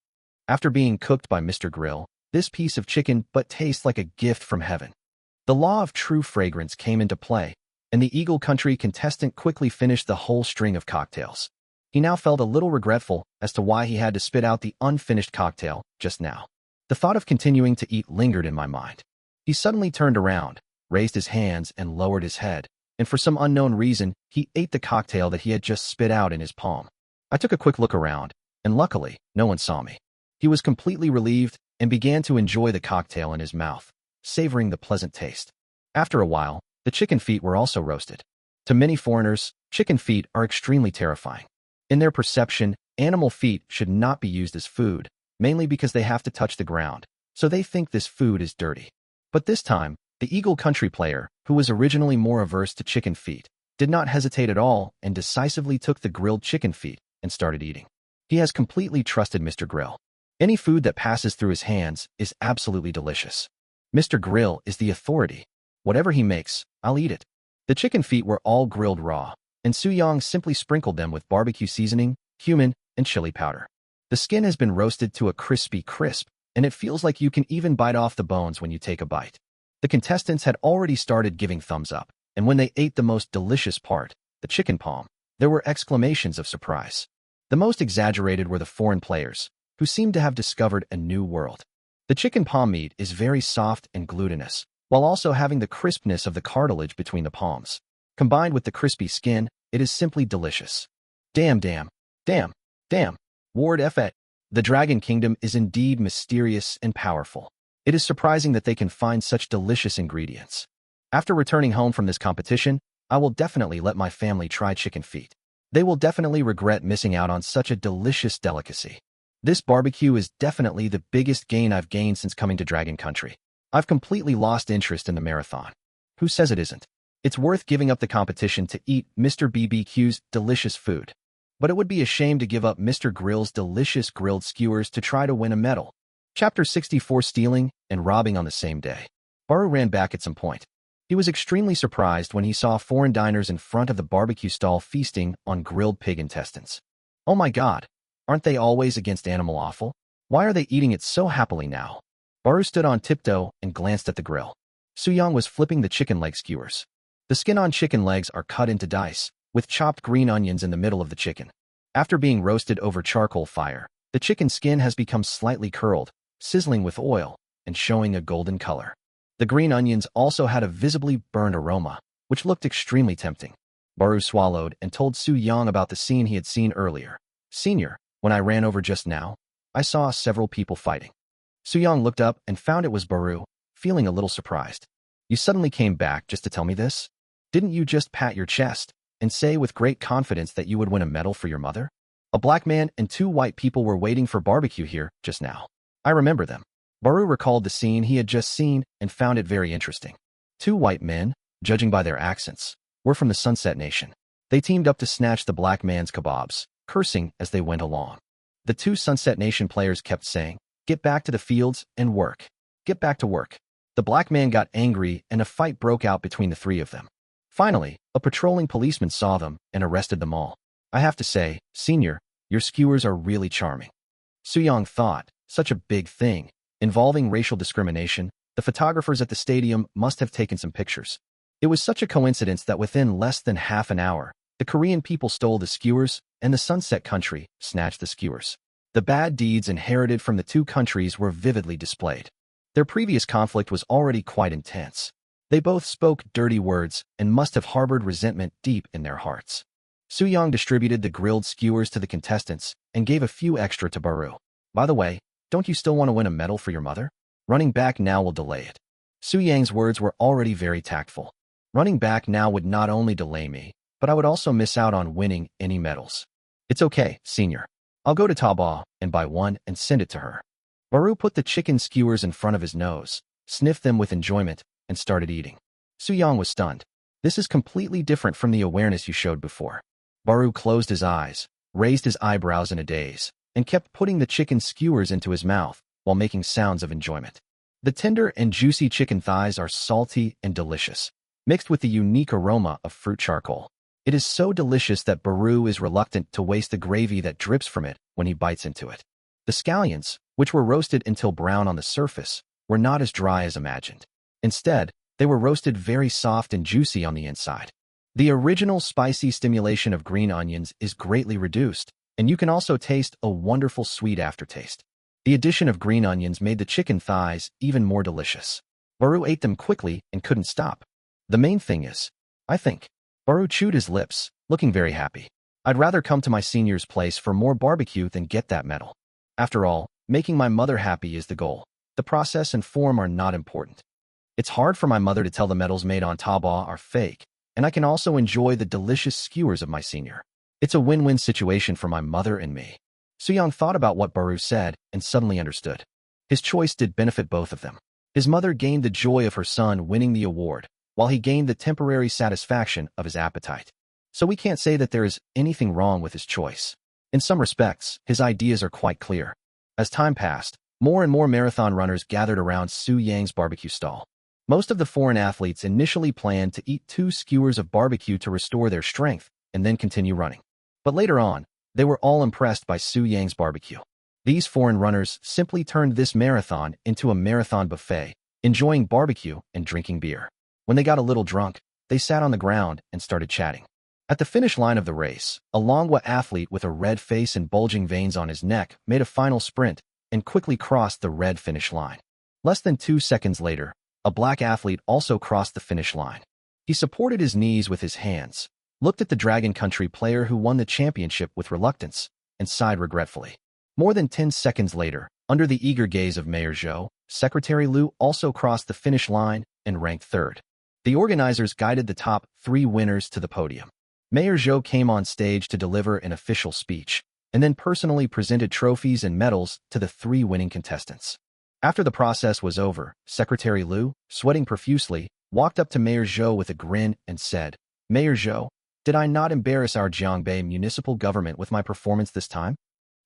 After being cooked by Mr. Grill, this piece of chicken but tastes like a gift from heaven. The law of true fragrance came into play, and the Eagle Country contestant quickly finished the whole string of cocktails. He now felt a little regretful as to why he had to spit out the unfinished cocktail just now. The thought of continuing to eat lingered in my mind. He suddenly turned around, raised his hands, and lowered his head, and for some unknown reason, he ate the cocktail that he had just spit out in his palm. I took a quick look around, and luckily, no one saw me. He was completely relieved and began to enjoy the cocktail in his mouth, savoring the pleasant taste. After a while, the chicken feet were also roasted. To many foreigners, chicken feet are extremely terrifying. In their perception, animal feet should not be used as food, mainly because they have to touch the ground, so they think this food is dirty. But this time, the Eagle Country player, who was originally more averse to chicken feet, did not hesitate at all and decisively took the grilled chicken feet and started eating. He has completely trusted Mr. Grill. Any food that passes through his hands is absolutely delicious. Mr. Grill is the authority. Whatever he makes, I'll eat it. The chicken feet were all grilled raw, and Soo-young simply sprinkled them with barbecue seasoning, cumin, and chili powder. The skin has been roasted to a crispy crisp, and it feels like you can even bite off the bones when you take a bite. The contestants had already started giving thumbs up, and when they ate the most delicious part, the chicken palm, there were exclamations of surprise. The most exaggerated were the foreign players, who seemed to have discovered a new world. The chicken palm meat is very soft and glutinous, while also having the crispness of the cartilage between the palms. Combined with the crispy skin, it is simply delicious. Damn. Ward F. The Dragon Kingdom is indeed mysterious and powerful. It is surprising that they can find such delicious ingredients. After returning home from this competition, I will definitely let my family try chicken feet. They will definitely regret missing out on such a delicious delicacy. This barbecue is definitely the biggest gain I've gained since coming to Dragon Country. I've completely lost interest in the marathon. Who says it isn't? It's worth giving up the competition to eat Mr. BBQ's delicious food. But it would be a shame to give up Mr. Grill's delicious grilled skewers to try to win a medal. Chapter 64: Stealing and Robbing on the Same Day. Baru ran back at some point. He was extremely surprised when he saw foreign diners in front of the barbecue stall feasting on grilled pig intestines. Oh my god, aren't they always against animal offal? Why are they eating it so happily now? Baru stood on tiptoe and glanced at the grill. Soo-young was flipping the chicken leg skewers. The skin on chicken legs are cut into dice, with chopped green onions in the middle of the chicken. After being roasted over charcoal fire, the chicken skin has become slightly curled, sizzling with oil, and showing a golden color. The green onions also had a visibly burned aroma, which looked extremely tempting. Baru swallowed and told Soo-young about the scene he had seen earlier. Senior, when I ran over just now, I saw several people fighting. Soo-young looked up and found it was Baru, feeling a little surprised. You suddenly came back just to tell me this? Didn't you just pat your chest and say with great confidence that you would win a medal for your mother? A black man and 2 white people were waiting for barbecue here just now. I remember them. Baru recalled the scene he had just seen and found it very interesting. 2 white men, judging by their accents, were from the Sunset Nation. They teamed up to snatch the black man's kebabs, cursing as they went along. The 2 Sunset Nation players kept saying, "Get back to the fields and work. Get back to work." The black man got angry and a fight broke out between the 3 of them. Finally, a patrolling policeman saw them and arrested them all. I have to say, Senior, your skewers are really charming. Soo-young thought, such a big thing, involving racial discrimination, the photographers at the stadium must have taken some pictures. It was such a coincidence that within less than half an hour, the Korean people stole the skewers and the Sunset Country snatched the skewers. The bad deeds inherited from the 2 countries were vividly displayed. Their previous conflict was already quite intense. They both spoke dirty words and must have harbored resentment deep in their hearts. Soo-young distributed the grilled skewers to the contestants and gave a few extra to Baru. By the way, don't you still want to win a medal for your mother? Running back now will delay it. Su Yang's words were already very tactful. Running back now would not only delay me, but I would also miss out on winning any medals. It's okay, senior. I'll go to Taobao and buy one and send it to her. Baru put the chicken skewers in front of his nose, sniffed them with enjoyment, and started eating. Su Yang was stunned. This is completely different from the awareness you showed before. Baru closed his eyes, raised his eyebrows in a daze, and kept putting the chicken skewers into his mouth while making sounds of enjoyment. The tender and juicy chicken thighs are salty and delicious, mixed with the unique aroma of fruit charcoal. It is so delicious that Baru is reluctant to waste the gravy that drips from it when he bites into it. The scallions, which were roasted until brown on the surface, were not as dry as imagined. Instead, they were roasted very soft and juicy on the inside. The original spicy stimulation of green onions is greatly reduced, and you can also taste a wonderful sweet aftertaste. The addition of green onions made the chicken thighs even more delicious. Baru ate them quickly and couldn't stop. The main thing is, I think. Baru chewed his lips, looking very happy. I'd rather come to my senior's place for more barbecue than get that medal. After all, making my mother happy is the goal. The process and form are not important. It's hard for my mother to tell the medals made on Taobao are fake, and I can also enjoy the delicious skewers of my senior. It's a win-win situation for my mother and me. Suyang thought about what Baru said and suddenly understood. His choice did benefit both of them. His mother gained the joy of her son winning the award, while he gained the temporary satisfaction of his appetite. So we can't say that there is anything wrong with his choice. In some respects, his ideas are quite clear. As time passed, more and more marathon runners gathered around Su Yang's barbecue stall. Most of the foreign athletes initially planned to eat 2 skewers of barbecue to restore their strength and then continue running. But later on, they were all impressed by Su Yang's barbecue. These foreign runners simply turned this marathon into a marathon buffet, enjoying barbecue and drinking beer. When they got a little drunk, they sat on the ground and started chatting. At the finish line of the race, a Longwa athlete with a red face and bulging veins on his neck made a final sprint and quickly crossed the red finish line. Less than 2 seconds later, a black athlete also crossed the finish line. He supported his knees with his hands, looked at the Dragon Country player who won the championship with reluctance, and sighed regretfully. More than 10 seconds later, under the eager gaze of Mayor Zhou, Secretary Liu also crossed the finish line and ranked 3rd. The organizers guided the top 3 winners to the podium. Mayor Zhou came on stage to deliver an official speech, and then personally presented trophies and medals to the 3 winning contestants. After the process was over, Secretary Liu, sweating profusely, walked up to Mayor Zhou with a grin and said, "Mayor Zhou, did I not embarrass our Jiangbei municipal government with my performance this time?"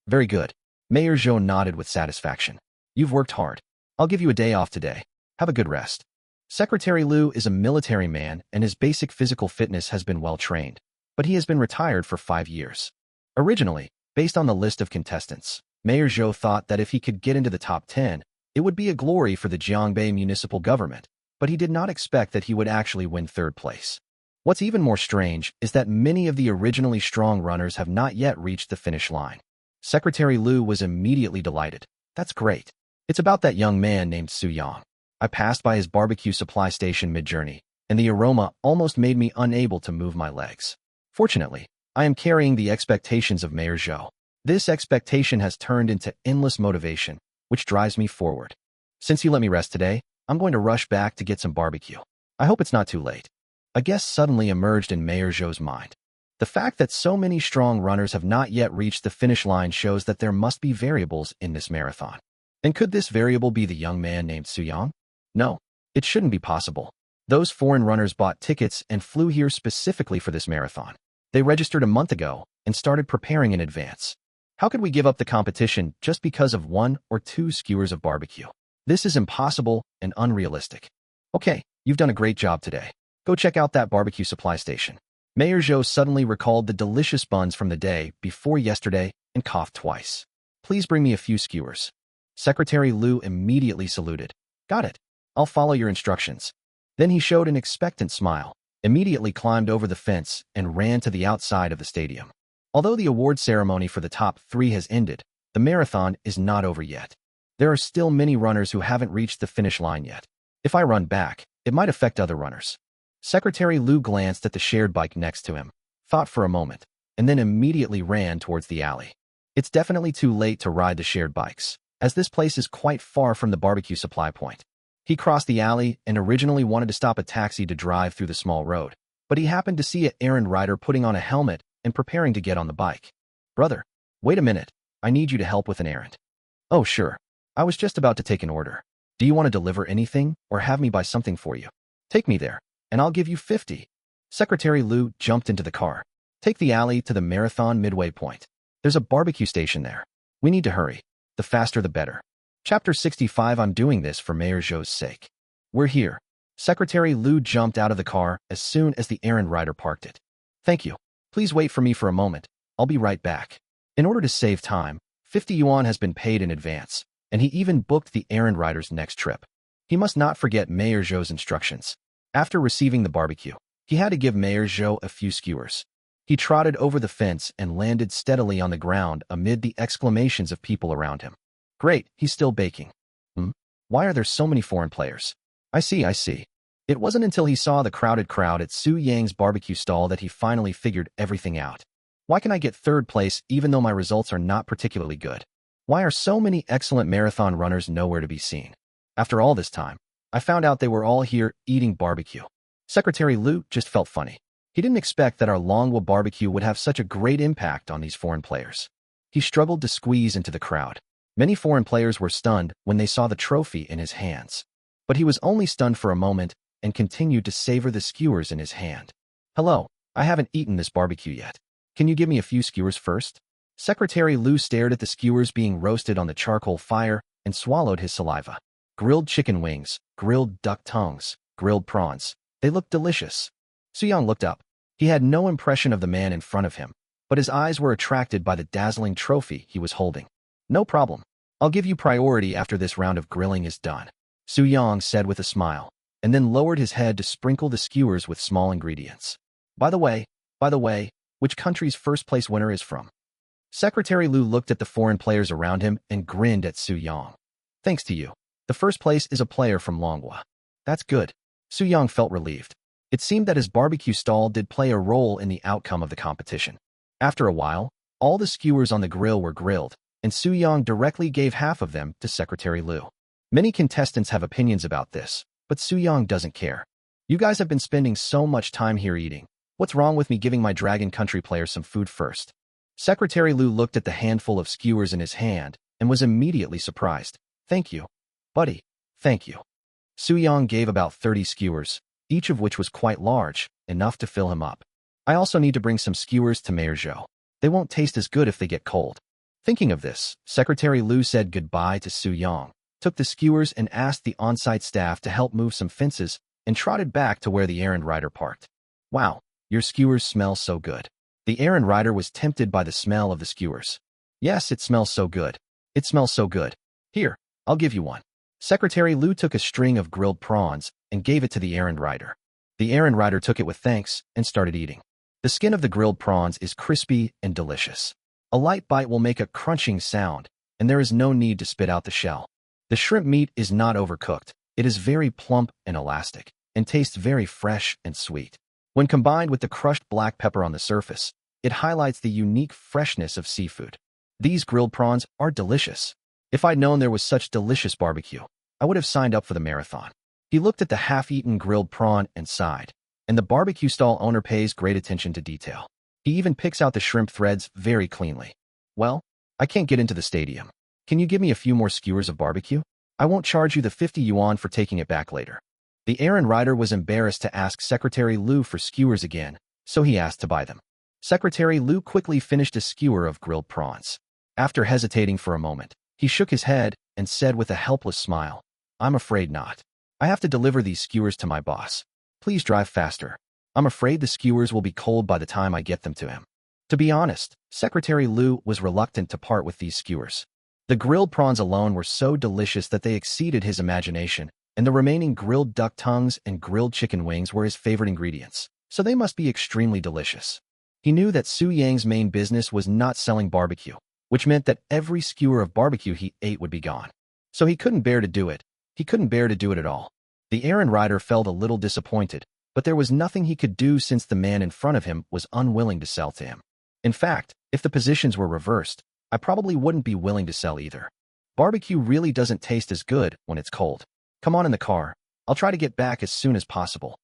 "Very good." Mayor Zhou nodded with satisfaction. "You've worked hard. I'll give you a day off today. Have a good rest." Secretary Liu is a military man and his basic physical fitness has been well trained, but he has been retired for 5 years. Originally, based on the list of contestants, Mayor Zhou thought that if he could get into the top 10, it would be a glory for the Jiangbei municipal government, but he did not expect that he would actually win 3rd place. What's even more strange is that many of the originally strong runners have not yet reached the finish line. Secretary Liu was immediately delighted. "That's great. It's about that young man named Su Yang. I passed by his barbecue supply station mid-journey, and the aroma almost made me unable to move my legs. Fortunately, I am carrying the expectations of Mayor Zhou. This expectation has turned into endless motivation, which drives me forward. Since you let me rest today, I'm going to rush back to get some barbecue. I hope it's not too late." A guess suddenly emerged in Mayor Zhou's mind. The fact that so many strong runners have not yet reached the finish line shows that there must be variables in this marathon. And could this variable be the young man named Su Yang? No, it shouldn't be possible. Those foreign runners bought tickets and flew here specifically for this marathon. They registered a month ago and started preparing in advance. How could we give up the competition just because of 1 or 2 skewers of barbecue? This is impossible and unrealistic. Okay, you've done a great job today. Go check out that barbecue supply station. Mayor Zhou suddenly recalled the delicious buns from the day before yesterday and coughed twice. "Please bring me a few skewers." Secretary Liu immediately saluted. "Got it. I'll follow your instructions." Then he showed an expectant smile, immediately climbed over the fence, and ran to the outside of the stadium. Although the award ceremony for the top 3 has ended, the marathon is not over yet. There are still many runners who haven't reached the finish line yet. If I run back, it might affect other runners. Secretary Liu glanced at the shared bike next to him, thought for a moment, and then immediately ran towards the alley. It's definitely too late to ride the shared bikes, as this place is quite far from the barbecue supply point. He crossed the alley and originally wanted to stop a taxi to drive through the small road, but he happened to see an errand rider putting on a helmet and preparing to get on the bike. Brother, wait a minute. I need you to help with an errand. Oh, sure. I was just about to take an order. Do you want to deliver anything or have me buy something for you? Take me there, and I'll give you 50. Secretary Lu jumped into the car. Take the alley to the marathon midway point. There's a barbecue station there. We need to hurry. The faster the better. Chapter 65. I'm doing this for Mayor Zhou's sake. We're here. Secretary Lu jumped out of the car as soon as the errand rider parked it. Thank you. Please wait for me for a moment. I'll be right back. In order to save time, 50 yuan has been paid in advance, and he even booked the errand rider's next trip. He must not forget Mayor Zhou's instructions. After receiving the barbecue, he had to give Mayor Zhou a few skewers. He trotted over the fence and landed steadily on the ground amid the exclamations of people around him. Great, he's still baking. Why are there so many foreign players? I see. It wasn't until he saw the crowded crowd at Su Yang's barbecue stall that he finally figured everything out. Why can I get third place even though my results are not particularly good? Why are so many excellent marathon runners nowhere to be seen? After all this time, I found out they were all here eating barbecue. Secretary Lu just felt funny. He didn't expect that our Longwa barbecue would have such a great impact on these foreign players. He struggled to squeeze into the crowd. Many foreign players were stunned when they saw the trophy in his hands. But he was only stunned for a moment and continued to savor the skewers in his hand. Hello, I haven't eaten this barbecue yet. Can you give me a few skewers first? Secretary Lu stared at the skewers being roasted on the charcoal fire and swallowed his saliva. Grilled chicken wings, grilled duck tongues, grilled prawns. They looked delicious. Suyang looked up. He had no impression of the man in front of him, but his eyes were attracted by the dazzling trophy he was holding. No problem. I'll give you priority after this round of grilling is done, Suyang said with a smile, and then lowered his head to sprinkle the skewers with small ingredients. By the way, which country's first-place winner is from? Secretary Lu looked at the foreign players around him and grinned at Suyang. Thanks to you. The first place is a player from Longwa. That's good. Suyang felt relieved. It seemed that his barbecue stall did play a role in the outcome of the competition. After a while, all the skewers on the grill were grilled, and Suyang directly gave half of them to Secretary Lu. Many contestants have opinions about this, but Suyang doesn't care. You guys have been spending so much time here eating. What's wrong with me giving my Dragon Country players some food first? Secretary Lu looked at the handful of skewers in his hand and was immediately surprised. Thank you. Buddy, thank you. Suyang gave about 30 skewers, each of which was quite large, enough to fill him up. I also need to bring some skewers to Mayor Zhou. They won't taste as good if they get cold. Thinking of this, Secretary Lu said goodbye to Suyang, took the skewers and asked the on-site staff to help move some fences and trotted back to where the errand rider parked. Wow, your skewers smell so good. The errand rider was tempted by the smell of the skewers. Yes, it smells so good. It smells so good. Here, I'll give you one. Secretary Lu took a string of grilled prawns and gave it to the errand rider. The errand rider took it with thanks and started eating. The skin of the grilled prawns is crispy and delicious. A light bite will make a crunching sound, and there is no need to spit out the shell. The shrimp meat is not overcooked. It is very plump and elastic, and tastes very fresh and sweet. When combined with the crushed black pepper on the surface, it highlights the unique freshness of seafood. These grilled prawns are delicious. If I'd known there was such delicious barbecue, I would have signed up for the marathon. He looked at the half-eaten grilled prawn and sighed. And the barbecue stall owner pays great attention to detail. He even picks out the shrimp threads very cleanly. Well, I can't get into the stadium. Can you give me a few more skewers of barbecue? I won't charge you the 50 yuan for taking it back later. The errand rider was embarrassed to ask Secretary Lu for skewers again, so he asked to buy them. Secretary Lu quickly finished a skewer of grilled prawns. After hesitating for a moment, he shook his head and said with a helpless smile, I'm afraid not. I have to deliver these skewers to my boss. Please drive faster. I'm afraid the skewers will be cold by the time I get them to him. To be honest, Secretary Lu was reluctant to part with these skewers. The grilled prawns alone were so delicious that they exceeded his imagination, and the remaining grilled duck tongues and grilled chicken wings were his favorite ingredients, so they must be extremely delicious. He knew that Su Yang's main business was not selling barbecue, which meant that every skewer of barbecue he ate would be gone. So he couldn't bear to do it. He couldn't bear to do it at all. The errand rider felt a little disappointed, but there was nothing he could do since the man in front of him was unwilling to sell to him. In fact, if the positions were reversed, I probably wouldn't be willing to sell either. Barbecue really doesn't taste as good when it's cold. Come on in the car. I'll try to get back as soon as possible.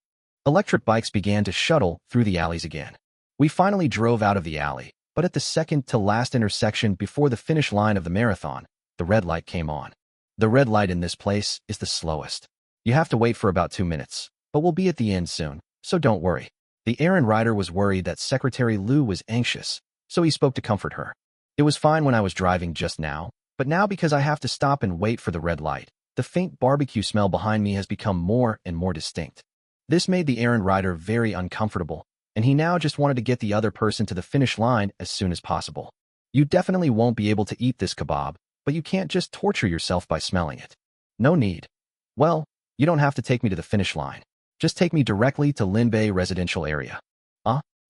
Electric bikes began to shuttle through the alleys again. We finally drove out of the alley, but at the second-to-last intersection before the finish line of the marathon, the red light came on. The red light in this place is the slowest. You have to wait for about 2 minutes, but we'll be at the end soon, so don't worry. The errand rider was worried that Secretary Lou was anxious, so he spoke to comfort her. It was fine when I was driving just now, but now because I have to stop and wait for the red light, the faint barbecue smell behind me has become more and more distinct. This made the errand rider very uncomfortable, and he now just wanted to get the other person to the finish line as soon as possible. You definitely won't be able to eat this kebab, but you can't just torture yourself by smelling it. No need. Well, you don't have to take me to the finish line. Just take me directly to Linbei residential area.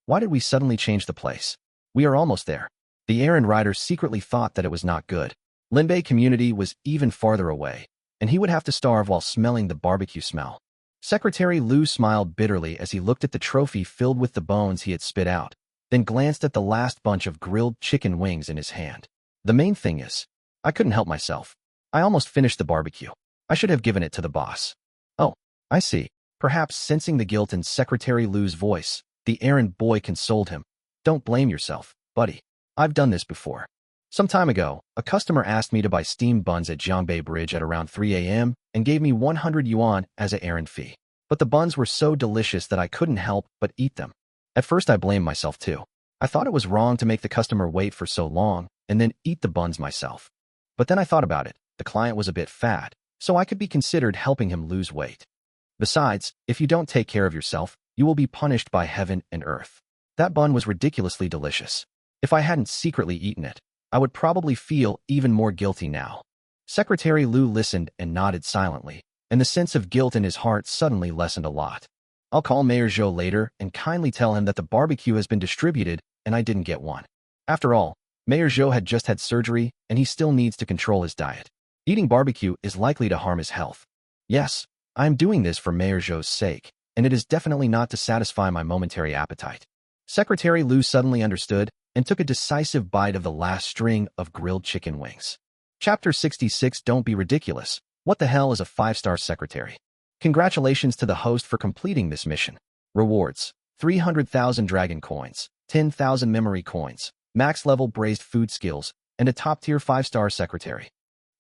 Why did we suddenly change the place? We are almost there. The errand rider secretly thought that it was not good. Linbei community was even farther away, and he would have to starve while smelling the barbecue smell. Secretary Lou smiled bitterly as he looked at the trophy filled with the bones he had spit out, then glanced at the last bunch of grilled chicken wings in his hand. The main thing is, I couldn't help myself. I almost finished the barbecue. I should have given it to the boss. Oh, I see. Perhaps sensing the guilt in Secretary Lou's voice, the errand boy consoled him. Don't blame yourself, buddy. I've done this before. Some time ago, a customer asked me to buy steamed buns at Jiangbei Bridge at around 3 a.m. and gave me 100 yuan as an errand fee. But the buns were so delicious that I couldn't help but eat them. At first I blamed myself too. I thought it was wrong to make the customer wait for so long and then eat the buns myself. But then I thought about it. The client was a bit fat, so I could be considered helping him lose weight. Besides, if you don't take care of yourself, you will be punished by heaven and earth. That bun was ridiculously delicious. If I hadn't secretly eaten it, I would probably feel even more guilty now. Secretary Lou listened and nodded silently, and the sense of guilt in his heart suddenly lessened a lot. I'll call Mayor Zhou later and kindly tell him that the barbecue has been distributed and I didn't get one. After all, Mayor Zhou had just had surgery and he still needs to control his diet. Eating barbecue is likely to harm his health. Yes, I am doing this for Mayor Zhou's sake, and it is definitely not to satisfy my momentary appetite. Secretary Lou suddenly understood and took a decisive bite of the last string of grilled chicken wings. Chapter 66. Don't be ridiculous. What the hell is a 5-star secretary? Congratulations to the host for completing this mission. Rewards: 300,000 dragon coins, 10,000 memory coins, max level braised food skills, and a top-tier 5-star secretary.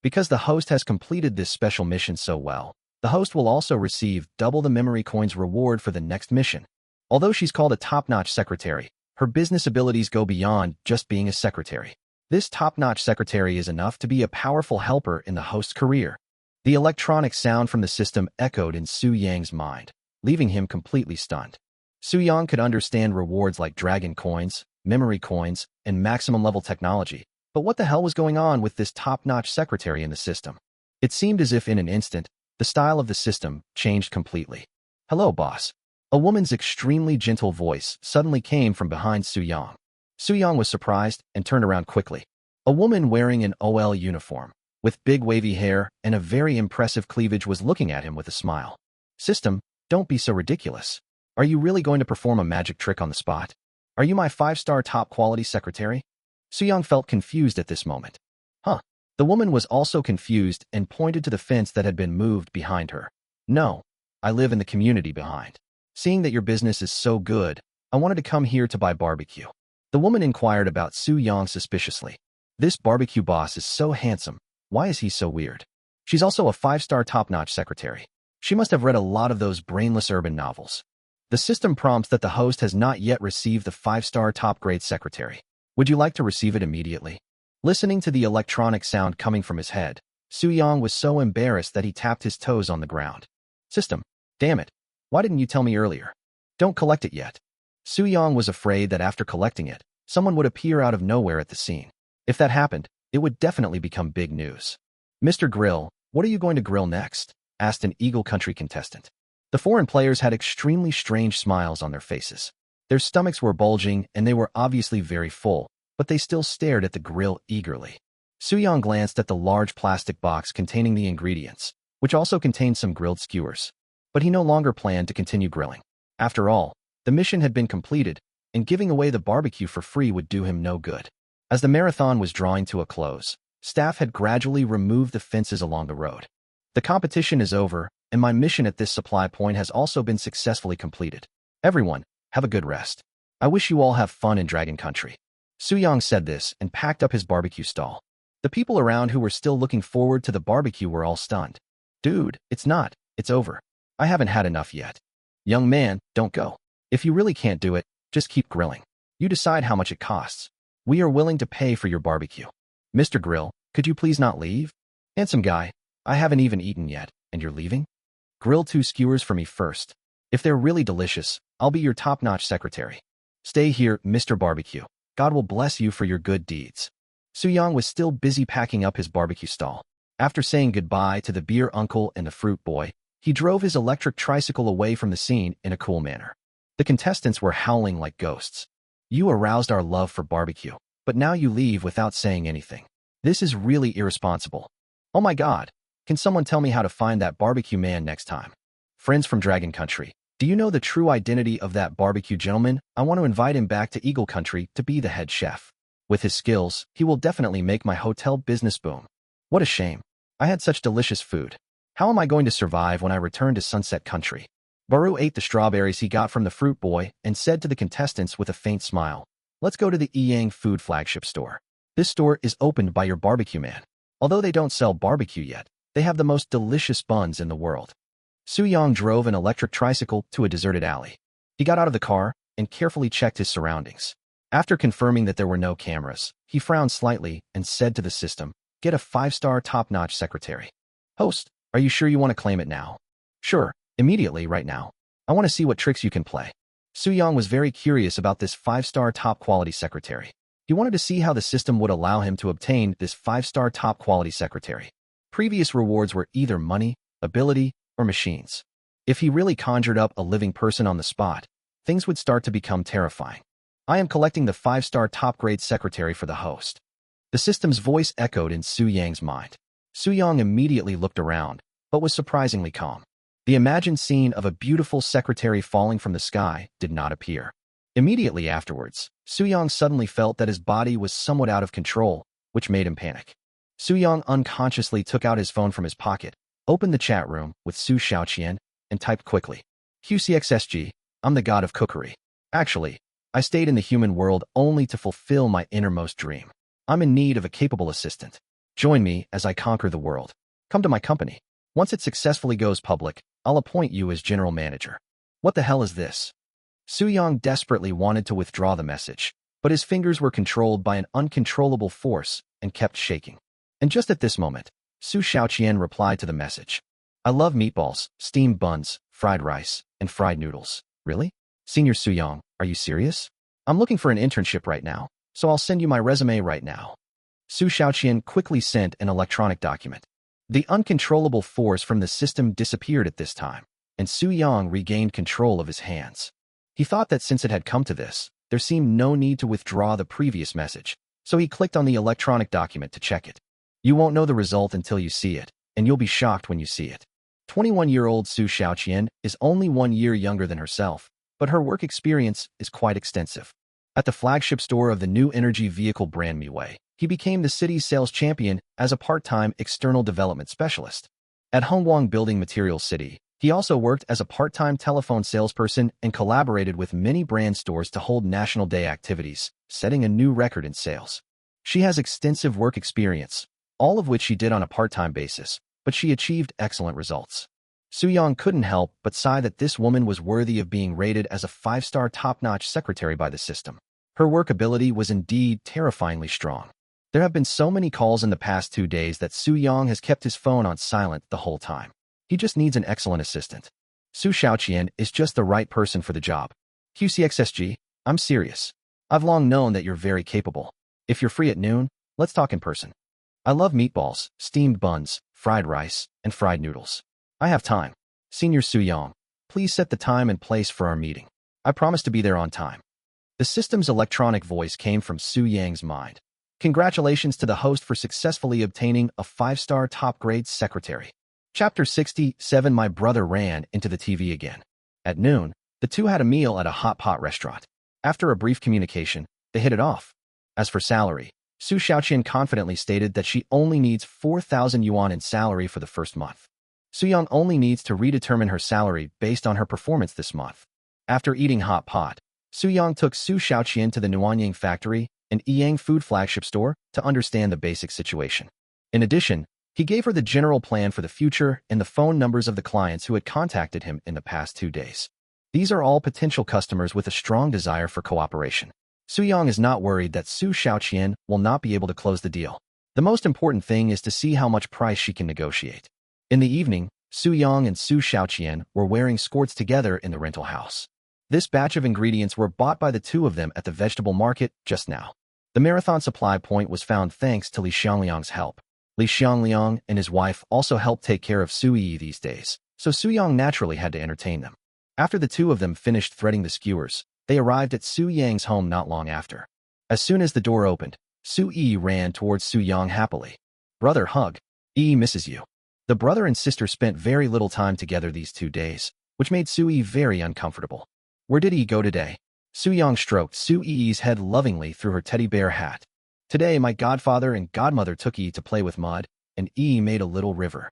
Because the host has completed this special mission so well, the host will also receive double the memory coins reward for the next mission. Although she's called a top-notch secretary, her business abilities go beyond just being a secretary. This top-notch secretary is enough to be a powerful helper in the host's career. The electronic sound from the system echoed in Su Yang's mind, leaving him completely stunned. Su Yang could understand rewards like dragon coins, memory coins, and maximum level technology, but what the hell was going on with this top-notch secretary in the system? It seemed as if in an instant, the style of the system changed completely. Hello, boss. A woman's extremely gentle voice suddenly came from behind Su Yang. Su Yang was surprised and turned around quickly. A woman wearing an OL uniform, with big wavy hair and a very impressive cleavage was looking at him with a smile. System, don't be so ridiculous. Are you really going to perform a magic trick on the spot? Are you my 5-star top-quality secretary? Su Yang felt confused at this moment. The woman was also confused and pointed to the fence that had been moved behind her. No, I live in the community behind. Seeing that your business is so good, I wanted to come here to buy barbecue. The woman inquired about Su Yang suspiciously. This barbecue boss is so handsome. Why is he so weird? She's also a 5-star top-notch secretary. She must have read a lot of those brainless urban novels. The system prompts that the host has not yet received the 5-star top-grade secretary. Would you like to receive it immediately? Listening to the electronic sound coming from his head, Su Yang was so embarrassed that he tapped his toes on the ground. System, damn it. Why didn't you tell me earlier? Don't collect it yet. Su Yang was afraid that after collecting it, someone would appear out of nowhere at the scene. If that happened, it would definitely become big news. Mr. Grill, what are you going to grill next? Asked an Eagle Country contestant. The foreign players had extremely strange smiles on their faces. Their stomachs were bulging and they were obviously very full, but they still stared at the grill eagerly. Su Yang glanced at the large plastic box containing the ingredients, which also contained some grilled skewers. But he no longer planned to continue grilling. After all, the mission had been completed, and giving away the barbecue for free would do him no good. As the marathon was drawing to a close, staff had gradually removed the fences along the road. The competition is over, and my mission at this supply point has also been successfully completed. Everyone, have a good rest. I wish you all have fun in Dragon Country. Soo-young said this and packed up his barbecue stall. The people around who were still looking forward to the barbecue were all stunned. Dude, it's not. It's over. I haven't had enough yet. Young man, don't go. If you really can't do it, just keep grilling. You decide how much it costs. We are willing to pay for your barbecue. Mr. Grill, could you please not leave? Handsome guy, I haven't even eaten yet, and you're leaving? Grill 2 skewers for me first. If they're really delicious, I'll be your top-notch secretary. Stay here, Mr. Barbecue. God will bless you for your good deeds. Soo-young was still busy packing up his barbecue stall. After saying goodbye to the beer uncle and the fruit boy, he drove his electric tricycle away from the scene in a cool manner. The contestants were howling like ghosts. You aroused our love for barbecue, but now you leave without saying anything. This is really irresponsible. Oh my God, can someone tell me how to find that barbecue man next time? Friends from Dragon Country, do you know the true identity of that barbecue gentleman? I want to invite him back to Eagle Country to be the head chef. With his skills, he will definitely make my hotel business boom. What a shame. I had such delicious food. How am I going to survive when I return to Sunset Country? Baru ate the strawberries he got from the fruit boy and said to the contestants with a faint smile, let's go to the Eyang Food flagship store. This store is opened by your barbecue man. Although they don't sell barbecue yet, they have the most delicious buns in the world. Soo-young drove an electric tricycle to a deserted alley. He got out of the car and carefully checked his surroundings. After confirming that there were no cameras, he frowned slightly and said to the system, get a 5-star top-notch secretary. Host, are you sure you want to claim it now? Sure, immediately right now. I want to see what tricks you can play. Soo-young was very curious about this 5-star top-quality secretary. He wanted to see how the system would allow him to obtain this 5-star top-quality secretary. Previous rewards were either money, ability, or machines. If he really conjured up a living person on the spot, things would start to become terrifying. I am collecting the 5-star top-grade secretary for the host. The system's voice echoed in Soo-young's mind. Soo-young immediately looked around, but was surprisingly calm. The imagined scene of a beautiful secretary falling from the sky did not appear. Immediately afterwards, Soo-young suddenly felt that his body was somewhat out of control, which made him panic. Soo-young unconsciously took out his phone from his pocket, opened the chat room with Su Xiaoqian, and typed quickly, QCXSG, I'm the god of cookery. Actually, I stayed in the human world only to fulfill my innermost dream. I'm in need of a capable assistant. Join me as I conquer the world. Come to my company. Once it successfully goes public, I'll appoint you as general manager. What the hell is this? Soo-young desperately wanted to withdraw the message, but his fingers were controlled by an uncontrollable force and kept shaking. And just at this moment, Su Xiaoqian replied to the message. I love meatballs, steamed buns, fried rice, and fried noodles. Really? Senior Soo-young, are you serious? I'm looking for an internship right now, so I'll send you my resume right now. Su Xiaoqian quickly sent an electronic document. The uncontrollable force from the system disappeared at this time, and Soo-young regained control of his hands. He thought that since it had come to this, there seemed no need to withdraw the previous message, so he clicked on the electronic document to check it. You won't know the result until you see it, and you'll be shocked when you see it. 21-year-old Su Xiaoqian is only 1 year younger than herself, but her work experience is quite extensive. At the flagship store of the new energy vehicle brand Manhwa, he became the city's sales champion as a part-time external development specialist. At Hongguang Building Materials City, he also worked as a part-time telephone salesperson and collaborated with many brand stores to hold National Day activities, setting a new record in sales. She has extensive work experience, all of which she did on a part-time basis, but she achieved excellent results. Soo-young couldn't help but sigh that this woman was worthy of being rated as a 5-star top-notch secretary by the system. Her work ability was indeed terrifyingly strong. There have been so many calls in the past 2 days that Soo-young has kept his phone on silent the whole time. He just needs an excellent assistant. Su Xiaoqian is just the right person for the job. QCXSG, I'm serious. I've long known that you're very capable. If you're free at noon, let's talk in person. I love meatballs, steamed buns, fried rice, and fried noodles. I have time. Senior Soo-young, please set the time and place for our meeting. I promise to be there on time. The system's electronic voice came from Soo-young's mind. Congratulations to the host for successfully obtaining a 5-star top-grade secretary. Chapter 67. My brother ran into the TV again. At noon, the two had a meal at a hot pot restaurant. After a brief communication, they hit it off. As for salary, Su Xiaoqian confidently stated that she only needs 4,000 yuan in salary for the first month. Soo-young only needs to redetermine her salary based on her performance this month. After eating hot pot, Soo-young took Su Xiaoqian to the Nuanyang factory, an Yang food flagship store, to understand the basic situation. In addition, he gave her the general plan for the future and the phone numbers of the clients who had contacted him in the past 2 days. These are all potential customers with a strong desire for cooperation. Soo-young is not worried that Su Xiaoqian will not be able to close the deal. The most important thing is to see how much price she can negotiate. In the evening, Soo-young and Su Xiaoqian were wearing skirts together in the rental house. This batch of ingredients were bought by the two of them at the vegetable market just now. The marathon supply point was found thanks to Li Xiangliang's help. Li Xiangliang and his wife also helped take care of Sui these days, so Soo-young naturally had to entertain them. After the two of them finished threading the skewers, they arrived at Soo-yang's home not long after. As soon as the door opened, Soo-yi ran towards Soo-young happily. "Brother, hug. Yi misses you." The brother and sister spent very little time together these 2 days, which made Soo-yi very uncomfortable. "Where did he go today?" Soo-young stroked Soo-yi's head lovingly through her teddy bear hat. "Today my godfather and godmother took Yi to play with mud, and Yi made a little river."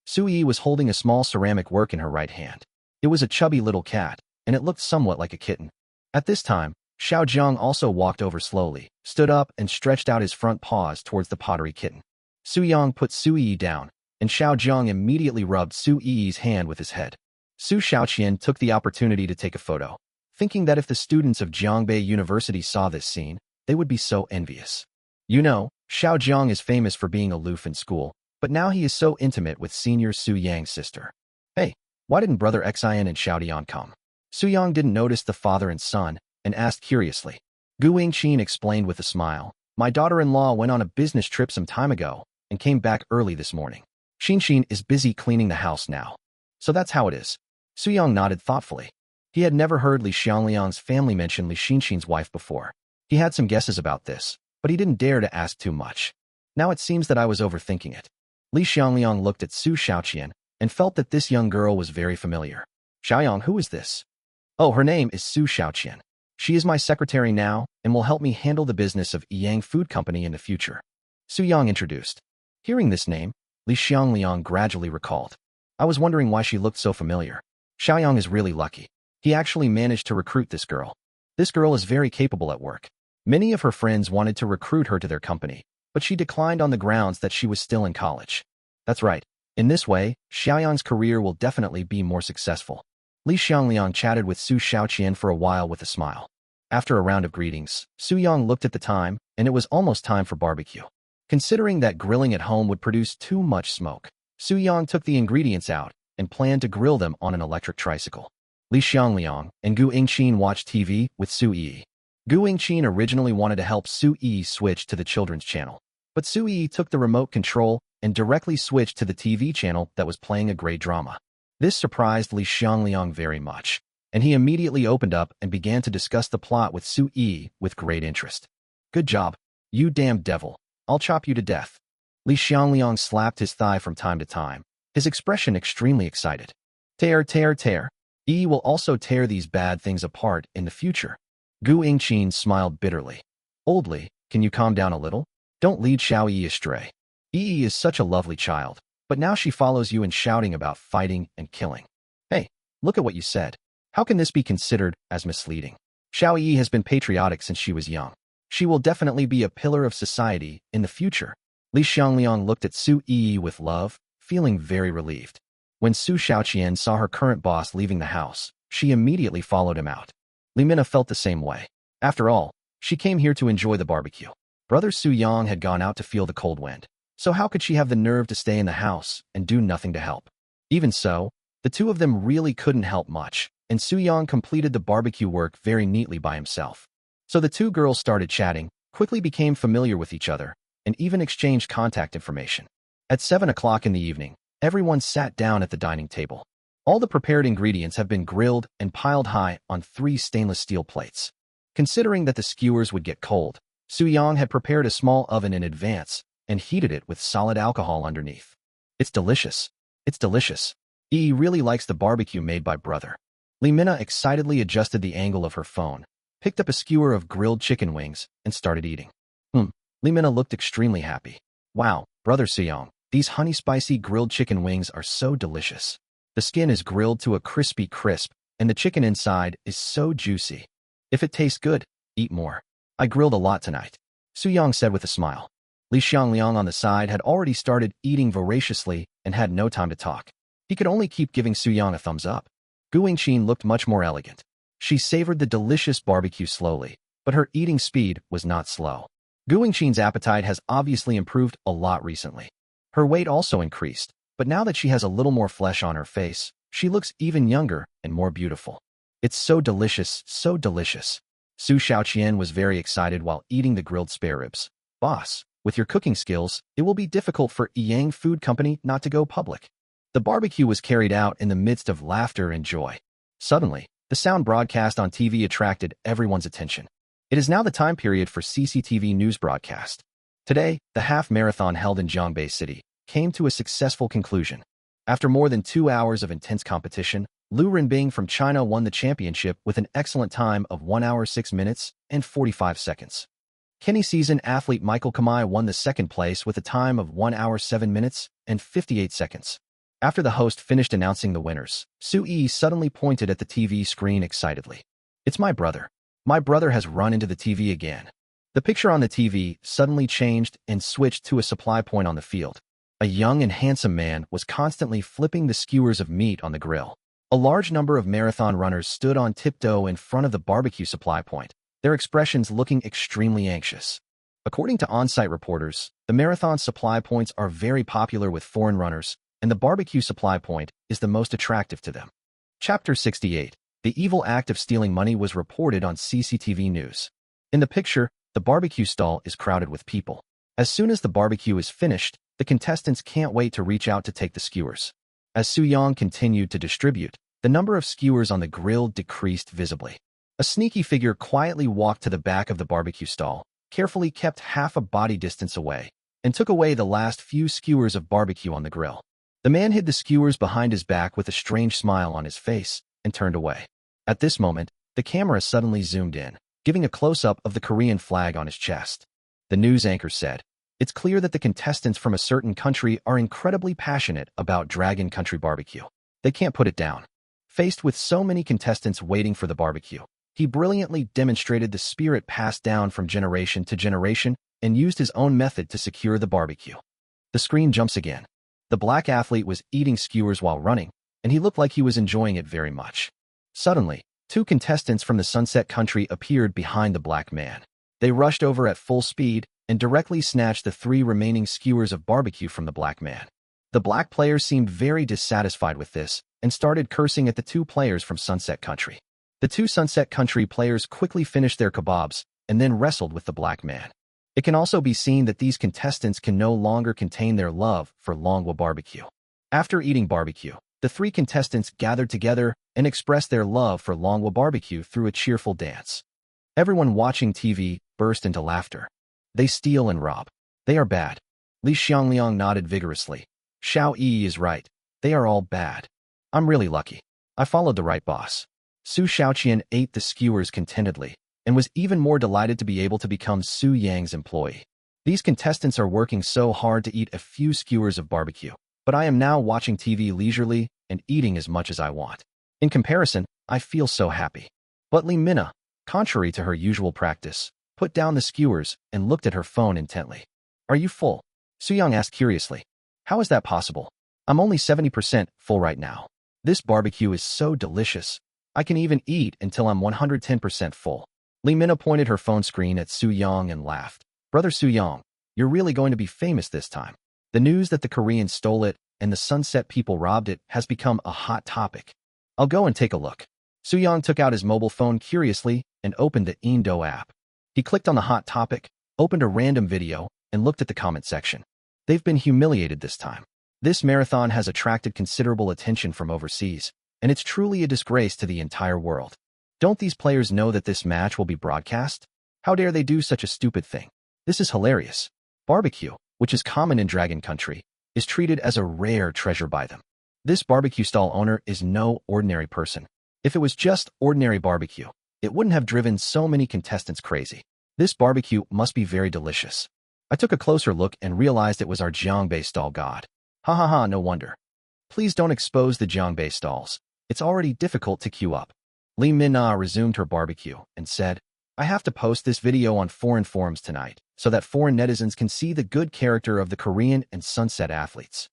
Soo-yi was holding a small ceramic work in her right hand. It was a chubby little cat, and it looked somewhat like a kitten. At this time, Xiao Jiang also walked over slowly, stood up and stretched out his front paws towards the pottery kitten. Soo-young put Soo-yi down, and Xiao Jiang immediately rubbed Soo-yi's hand with his head. Su Xiaoqian took the opportunity to take a photo, thinking that if the students of Jiangbei University saw this scene, they would be so envious. You know, Xiao Jiang is famous for being aloof in school, but now he is so intimate with senior Su Yang's sister. "Hey, why didn't Brother Xian and Xiao Dian come?" Soo-young didn't notice the father and son, and asked curiously. Gu Yingqin explained with a smile, "My daughter-in-law went on a business trip some time ago, and came back early this morning. Xinxin is busy cleaning the house now. So that's how it is." Soo-young nodded thoughtfully. He had never heard Li Xiangliang's family mention Li Xinxin's wife before. He had some guesses about this, but he didn't dare to ask too much. Now it seems that I was overthinking it. Li Xiangliang looked at Su Xiaoqian and felt that this young girl was very familiar. "Xiaoyang, who is this?" "Oh, her name is Su Xiaoqian. She is my secretary now and will help me handle the business of Yang Food Company in the future." Soo-young introduced. Hearing this name, Li Xiangliang gradually recalled. "I was wondering why she looked so familiar. Xiaoyang is really lucky. He actually managed to recruit this girl. This girl is very capable at work. Many of her friends wanted to recruit her to their company, but she declined on the grounds that she was still in college. That's right. In this way, Xiaoyang's career will definitely be more successful." Li Xiangliang chatted with Su Xiaoqian for a while with a smile. After a round of greetings, Soo-young looked at the time, and it was almost time for barbecue. Considering that grilling at home would produce too much smoke, Soo-young took the ingredients out and planned to grill them on an electric tricycle. Li Xiangliang and Gu Yingqin watched TV with Su-yi. Gu Yingqin originally wanted to help Su-yi switch to the children's channel, but Su-yi took the remote control and directly switched to the TV channel that was playing a great drama. This surprised Li Xiangliang very much, and he immediately opened up and began to discuss the plot with Su-yi with great interest. "Good job. You damn devil. I'll chop you to death." Li Xiangliang slapped his thigh from time to time, his expression extremely excited. "Tear, tear, tear. Yi will also tear these bad things apart in the future." Gu Yingqin smiled bitterly. "Old Li, can you calm down a little? Don't lead Xiao Yi astray. Yi is such a lovely child, but now she follows you and shouting about fighting and killing. Hey, look at what you said. How can this be considered as misleading? Xiao Yi has been patriotic since she was young. She will definitely be a pillar of society in the future." Li Xiangliang looked at Su-yi with love, feeling very relieved. When Su Xiaoqian saw her current boss leaving the house, she immediately followed him out. Li Mina felt the same way. After all, she came here to enjoy the barbecue. Brother Su-young had gone out to feel the cold wind, so how could she have the nerve to stay in the house and do nothing to help? Even so, the two of them really couldn't help much, and Su-young completed the barbecue work very neatly by himself. So the two girls started chatting, quickly became familiar with each other, and even exchanged contact information. At 7 o'clock in the evening, everyone sat down at the dining table. All the prepared ingredients have been grilled and piled high on 3 stainless steel plates. Considering that the skewers would get cold, Soo-young had prepared a small oven in advance and heated it with solid alcohol underneath. "It's delicious. It's delicious. Yi really likes the barbecue made by brother." Li Mina excitedly adjusted the angle of her phone, picked up a skewer of grilled chicken wings, and started eating. Li Mina looked extremely happy. "Wow, brother Soo-young, These honey-spicy grilled chicken wings are so delicious. The skin is grilled to a crispy crisp, and the chicken inside is so juicy. If it tastes good, eat more. I grilled a lot tonight, Su Yang said with a smile. Li Xiangliang on the side had already started eating voraciously and had no time to talk. He could only keep giving Su Yang a thumbs up. Gu Wingqin looked much more elegant. She savored the delicious barbecue slowly, but her eating speed was not slow. Gu Wingqin's appetite has obviously improved a lot recently. Her weight also increased, but now that she has a little more flesh on her face, she looks even younger and more beautiful. It's so delicious, so delicious. Su Xiaoqian was very excited while eating the grilled spare ribs. Boss, with your cooking skills, it will be difficult for Yang Food Company not to go public. The barbecue was carried out in the midst of laughter and joy. Suddenly, the sound broadcast on TV attracted everyone's attention. It is now the time period for CCTV news broadcast. Today, the half marathon held in Jiangbei City came to a successful conclusion. After more than 2 hours of intense competition, Lu Renbing from China won the championship with an excellent time of 1 hour 6 minutes and 45 seconds. Kenny season athlete Michael Kamai won the second place with a time of 1 hour 7 minutes and 58 seconds. After the host finished announcing the winners, Su Yi suddenly pointed at the TV screen excitedly. It's my brother. My brother has run into the TV again. The picture on the TV suddenly changed and switched to a supply point on the field. A young and handsome man was constantly flipping the skewers of meat on the grill. A large number of marathon runners stood on tiptoe in front of the barbecue supply point, their expressions looking extremely anxious. According to on-site reporters, the marathon supply points are very popular with foreign runners, and the barbecue supply point is the most attractive to them. Chapter 68. The evil act of stealing money was reported on CCTV News. In the picture, the barbecue stall is crowded with people. As soon as the barbecue is finished, the contestants can't wait to reach out to take the skewers. As Su Yang continued to distribute, the number of skewers on the grill decreased visibly. A sneaky figure quietly walked to the back of the barbecue stall, carefully kept half a body distance away, and took away the last few skewers of barbecue on the grill. The man hid the skewers behind his back with a strange smile on his face and turned away. At this moment, the camera suddenly zoomed in, giving a close-up of the Korean flag on his chest. The news anchor said, "It's clear that the contestants from a certain country are incredibly passionate about Dragon Country barbecue. They can't put it down." Faced with so many contestants waiting for the barbecue, he brilliantly demonstrated the spirit passed down from generation to generation and used his own method to secure the barbecue. The screen jumps again. The black athlete was eating skewers while running, and he looked like he was enjoying it very much. Suddenly, 2 contestants from the Sunset Country appeared behind the black man. They rushed over at full speed and directly snatched the 3 remaining skewers of barbecue from the black man. The black player seemed very dissatisfied with this and started cursing at the 2 players from Sunset Country. The 2 Sunset Country players quickly finished their kebabs and then wrestled with the black man. It can also be seen that these contestants can no longer contain their love for Longwa barbecue. After eating barbecue, the 3 contestants gathered together and expressed their love for Longwa barbecue through a cheerful dance. Everyone watching TV burst into laughter. They steal and rob. They are bad. Li Xiangliang nodded vigorously. Xiao Yi is right. They are all bad. I'm really lucky. I followed the right boss. Su Xiaoqian ate the skewers contentedly and was even more delighted to be able to become Su Yang's employee. These contestants are working so hard to eat a few skewers of barbecue, but I am now watching TV leisurely and eating as much as I want. In comparison, I feel so happy. But Li Mina, contrary to her usual practice, put down the skewers and looked at her phone intently. Are you full? Su Yang asked curiously. How is that possible? I'm only 70% full right now. This barbecue is so delicious. I can even eat until I'm 110% full. Li Mina pointed her phone screen at Su Yang and laughed. Brother Su Yang, you're really going to be famous this time. The news that the Koreans stole it and the Sunset people robbed it has become a hot topic. I'll go and take a look. Su Yang took out his mobile phone curiously and opened the Indo app. He clicked on the hot topic, opened a random video, and looked at the comment section. They've been humiliated this time. This marathon has attracted considerable attention from overseas, and it's truly a disgrace to the entire world. Don't these players know that this match will be broadcast? How dare they do such a stupid thing? This is hilarious. Barbecue, which is common in Dragon Country, is treated as a rare treasure by them. This barbecue stall owner is no ordinary person. If it was just ordinary barbecue, it wouldn't have driven so many contestants crazy. This barbecue must be very delicious. I took a closer look and realized it was our Jiangbei stall god. Ha ha ha, no wonder. Please don't expose the Jiangbei stalls. It's already difficult to queue up. Li Minna resumed her barbecue and said, I have to post this video on foreign forums tonight so that foreign netizens can see the good character of the Korean and Sunset athletes.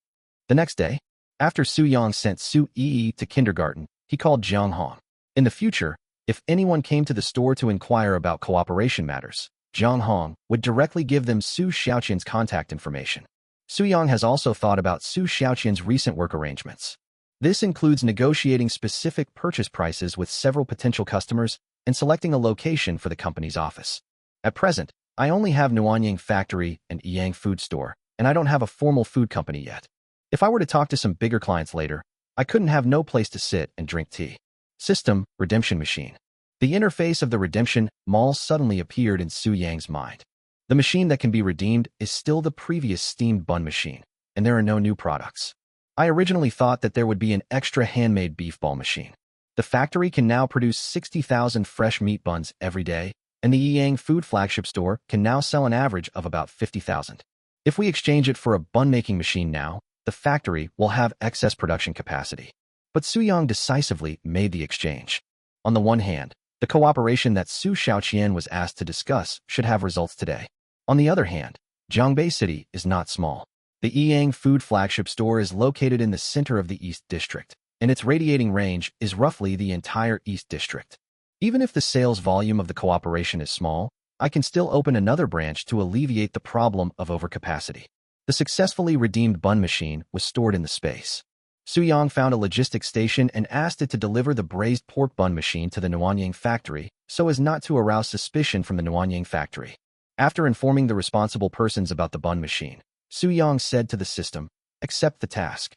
The next day, after Su Yang sent Su Yi to kindergarten, he called Jiang Hong. In the future, if anyone came to the store to inquire about cooperation matters, Jiang Hong would directly give them Su Xiaoqian's contact information. Su Yang has also thought about Su Xiaoqian's recent work arrangements. This includes negotiating specific purchase prices with several potential customers and selecting a location for the company's office. At present, I only have Nuanyang Factory and Yang Food Store, and I don't have a formal food company yet. If I were to talk to some bigger clients later, I couldn't have no place to sit and drink tea. System, redemption machine. The interface of the redemption mall suddenly appeared in Su Yang's mind. The machine that can be redeemed is still the previous steamed bun machine, and there are no new products. I originally thought that there would be an extra handmade beef ball machine. The factory can now produce 60,000 fresh meat buns every day, and the Yang Food flagship store can now sell an average of about 50,000. If we exchange it for a bun-making machine now, the factory will have excess production capacity. But Su Yang decisively made the exchange. On the one hand, the cooperation that Su Xiaoqian was asked to discuss should have results today. On the other hand, Jiangbei City is not small. The Yang Food flagship store is located in the center of the East District, and its radiating range is roughly the entire East District. Even if the sales volume of the cooperation is small, I can still open another branch to alleviate the problem of overcapacity. The successfully redeemed bun machine was stored in the space. Su Yang found a logistics station and asked it to deliver the braised pork bun machine to the Nuanyang factory so as not to arouse suspicion from the Nuanyang factory. After informing the responsible persons about the bun machine, Su Yang said to the system, accept the task.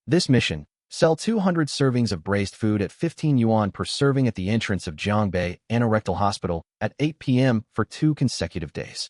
This mission, sell 200 servings of braised food at 15 yuan per serving at the entrance of Jiangbei Anorectal Hospital at 8 p.m. for 2 consecutive days.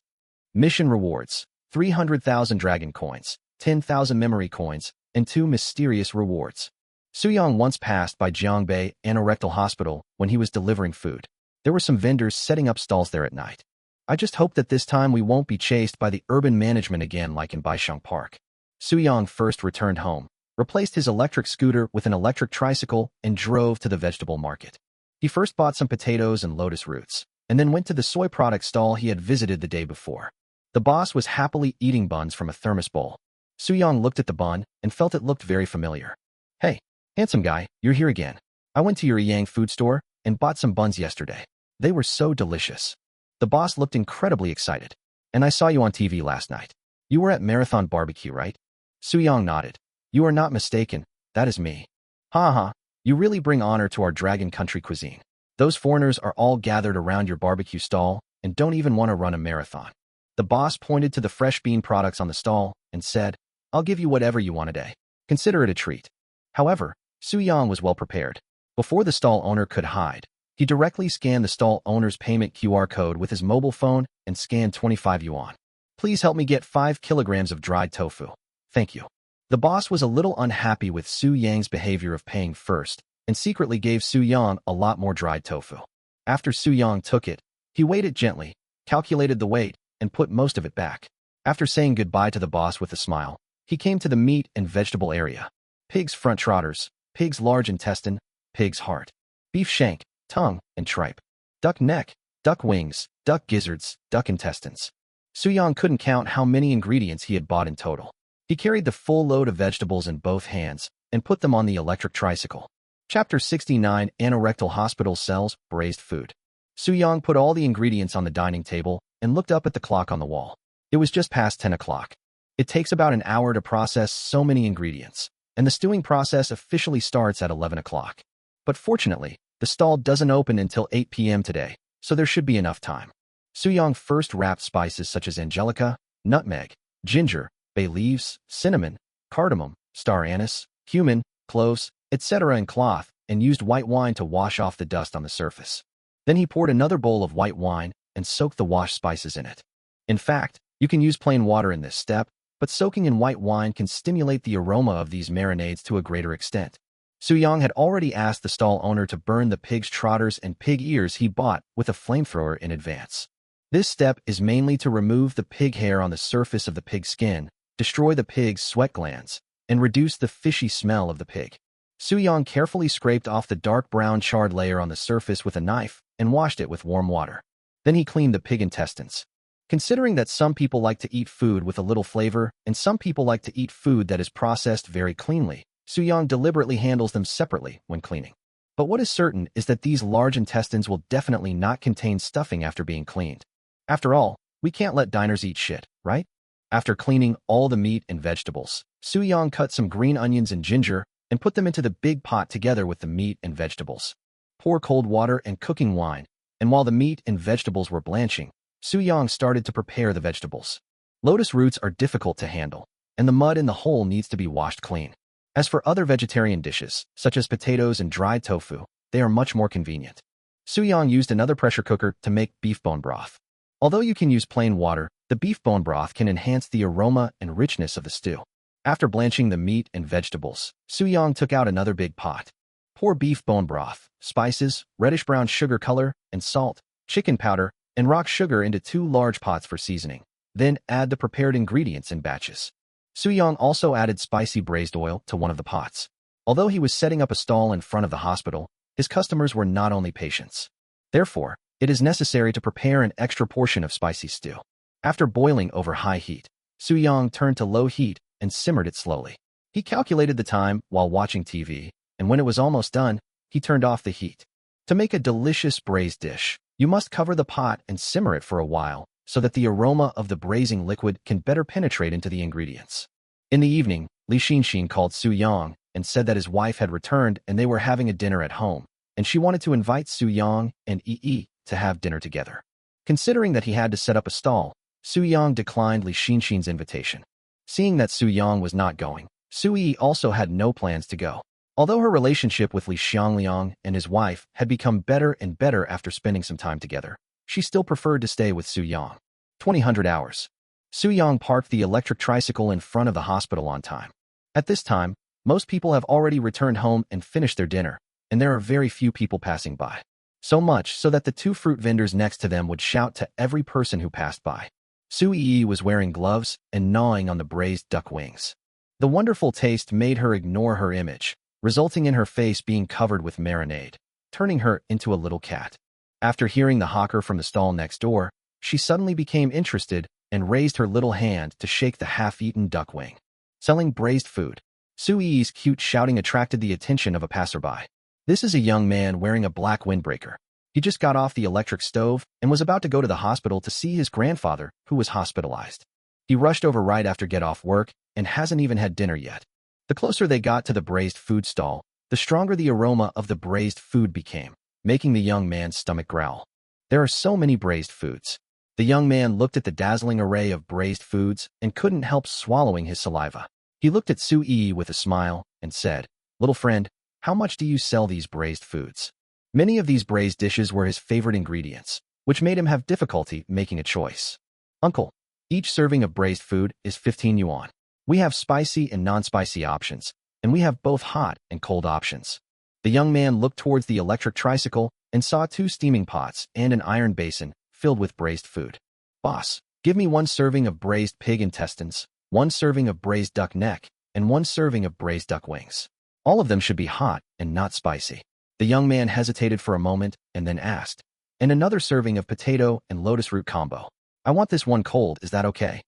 Mission rewards, 300,000 dragon coins, 10,000 memory coins, and 2 mysterious rewards. Su Yang once passed by Jiangbei Anorectal Hospital when he was delivering food. There were some vendors setting up stalls there at night. I just hope that this time we won't be chased by the urban management again like in Baisheng Park. Su Yang first returned home, replaced his electric scooter with an electric tricycle, and drove to the vegetable market. He first bought some potatoes and lotus roots, and then went to the soy product stall he had visited the day before. The boss was happily eating buns from a thermos bowl. Su Yang looked at the bun and felt it looked very familiar. Hey, handsome guy, you're here again. I went to your Yang Food store and bought some buns yesterday. They were so delicious. The boss looked incredibly excited. And I saw you on TV last night. You were at Marathon Barbecue, right? Su Yang nodded. You are not mistaken, that is me. Ha ha, you really bring honor to our Dragon Country cuisine. Those foreigners are all gathered around your barbecue stall and don't even want to run a marathon. The boss pointed to the fresh bean products on the stall and said, I'll give you whatever you want today. Consider it a treat. However, Su Yang was well prepared. Before the stall owner could hide, he directly scanned the stall owner's payment QR code with his mobile phone and scanned 25 yuan. Please help me get 5 kilograms of dried tofu. Thank you. The boss was a little unhappy with Su Yang's behavior of paying first and secretly gave Su Yang a lot more dried tofu. After Su Yang took it, he weighed it gently, calculated the weight, and put most of it back. After saying goodbye to the boss with a smile, he came to the meat and vegetable area. Pig's front trotters, pig's large intestine, pig's heart, beef shank, tongue, and tripe, duck neck, duck wings, duck gizzards, duck intestines. Su Yang couldn't count how many ingredients he had bought in total. He carried the full load of vegetables in both hands and put them on the electric tricycle. Chapter 69 Anorectal Hospital sells braised food. Su Yang put all the ingredients on the dining table and looked up at the clock on the wall. It was just past 10 o'clock. It takes about an hour to process so many ingredients, and the stewing process officially starts at 11 o'clock. But fortunately, the stall doesn't open until 8 p.m. today, so there should be enough time. Su Yang first wrapped spices such as angelica, nutmeg, ginger, bay leaves, cinnamon, cardamom, star anise, cumin, cloves, etc. in cloth and used white wine to wash off the dust on the surface. Then he poured another bowl of white wine and soaked the washed spices in it. In fact, you can use plain water in this step, but soaking in white wine can stimulate the aroma of these marinades to a greater extent. Su Yang had already asked the stall owner to burn the pig's trotters and pig ears he bought with a flamethrower in advance. This step is mainly to remove the pig hair on the surface of the pig's skin, destroy the pig's sweat glands, and reduce the fishy smell of the pig. Soo-young carefully scraped off the dark brown charred layer on the surface with a knife and washed it with warm water. Then he cleaned the pig intestines. Considering that some people like to eat food with a little flavor and some people like to eat food that is processed very cleanly, Soo-young deliberately handles them separately when cleaning. But what is certain is that these large intestines will definitely not contain stuffing after being cleaned. After all, we can't let diners eat shit, right? After cleaning all the meat and vegetables, Soo-young cut some green onions and ginger and put them into the big pot together with the meat and vegetables. Pour cold water and cooking wine, and while the meat and vegetables were blanching, Soo-young started to prepare the vegetables. Lotus roots are difficult to handle, and the mud in the hole needs to be washed clean. As for other vegetarian dishes, such as potatoes and dried tofu, they are much more convenient. Soo-young used another pressure cooker to make beef bone broth. Although you can use plain water, the beef bone broth can enhance the aroma and richness of the stew. After blanching the meat and vegetables, Soo-young took out another big pot. Pour beef bone broth, spices, reddish-brown sugar color, and salt, chicken powder, and rock sugar into 2 large pots for seasoning. Then add the prepared ingredients in batches. Soo-young also added spicy braised oil to one of the pots. Although he was setting up a stall in front of the hospital, his customers were not only patients. Therefore, it is necessary to prepare an extra portion of spicy stew. After boiling over high heat, Soo-young turned to low heat and simmered it slowly. He calculated the time while watching TV, and when it was almost done, he turned off the heat. To make a delicious braised dish, you must cover the pot and simmer it for a while so that the aroma of the braising liquid can better penetrate into the ingredients. In the evening, Li Xinxin called Soo-young and said that his wife had returned and they were having a dinner at home, and she wanted to invite Soo-young and Yi to have dinner together. Considering that he had to set up a stall, Soo-young declined Li Xinxin's invitation. Seeing that Soo-young was not going, Soo-yi also had no plans to go. Although her relationship with Li Xiangliang and his wife had become better and better after spending some time together, she still preferred to stay with Soo-young. 2000 hours. Soo-young parked the electric tricycle in front of the hospital on time. At this time, most people have already returned home and finished their dinner, and there are very few people passing by. So much so that the 2 fruit vendors next to them would shout to every person who passed by. Soo-yi was wearing gloves and gnawing on the braised duck wings. The wonderful taste made her ignore her image, resulting in her face being covered with marinade, turning her into a little cat. After hearing the hawker from the stall next door, she suddenly became interested and raised her little hand to shake the half-eaten duck wing. Selling braised food. Soo-yi's cute shouting attracted the attention of a passerby. This is a young man wearing a black windbreaker. He just got off the electric stove and was about to go to the hospital to see his grandfather, who was hospitalized. He rushed over right after get off work and hasn't even had dinner yet. The closer they got to the braised food stall, the stronger the aroma of the braised food became, making the young man's stomach growl. There are so many braised foods. The young man looked at the dazzling array of braised foods and couldn't help swallowing his saliva. He looked at Soo-yi with a smile and said, "Little friend, how much do you sell these braised foods?" Many of these braised dishes were his favorite ingredients, which made him have difficulty making a choice. "Uncle, each serving of braised food is 15 yuan. We have spicy and non-spicy options, and we have both hot and cold options." The young man looked towards the electric tricycle and saw 2 steaming pots and an iron basin filled with braised food. "Boss, give me 1 serving of braised pig intestines, 1 serving of braised duck neck, and 1 serving of braised duck wings. All of them should be hot and not spicy." The young man hesitated for a moment and then asked, "And another serving of potato and lotus root combo. I want this one cold, is that okay?"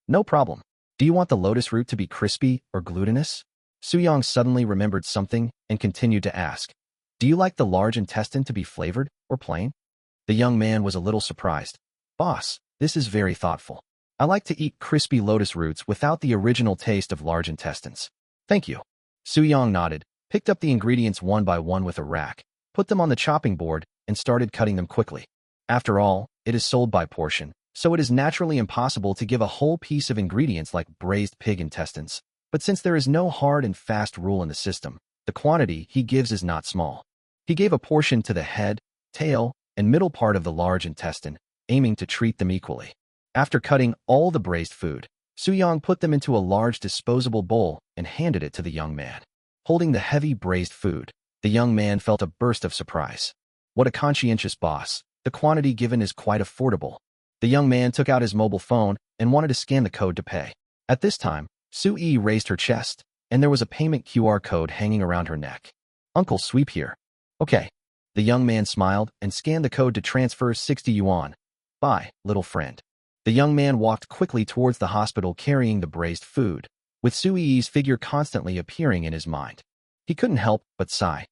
"No problem. Do you want the lotus root to be crispy or glutinous?" Soo-young suddenly remembered something and continued to ask, "Do you like the large intestine to be flavored or plain?" The young man was a little surprised. "Boss, this is very thoughtful. I like to eat crispy lotus roots without the original taste of large intestines." "Thank you." Soo-young nodded, picked up the ingredients one by one with a rack, put them on the chopping board, and started cutting them quickly. After all, it is sold by portion, so it is naturally impossible to give a whole piece of ingredients like braised pig intestines. But since there is no hard and fast rule in the system, the quantity he gives is not small. He gave a portion to the head, tail, and middle part of the large intestine, aiming to treat them equally. After cutting all the braised food, Soo-young put them into a large disposable bowl and handed it to the young man. Holding the heavy braised food, the young man felt a burst of surprise. What a conscientious boss. The quantity given is quite affordable. The young man took out his mobile phone and wanted to scan the code to pay. At this time, Sue raised her chest, and there was a payment QR code hanging around her neck. Uncle, sweep here. Okay. The young man smiled and scanned the code to transfer 60 yuan. Bye, little friend. The young man walked quickly towards the hospital carrying the braised food, with Sui's figure constantly appearing in his mind. He couldn't help but sigh.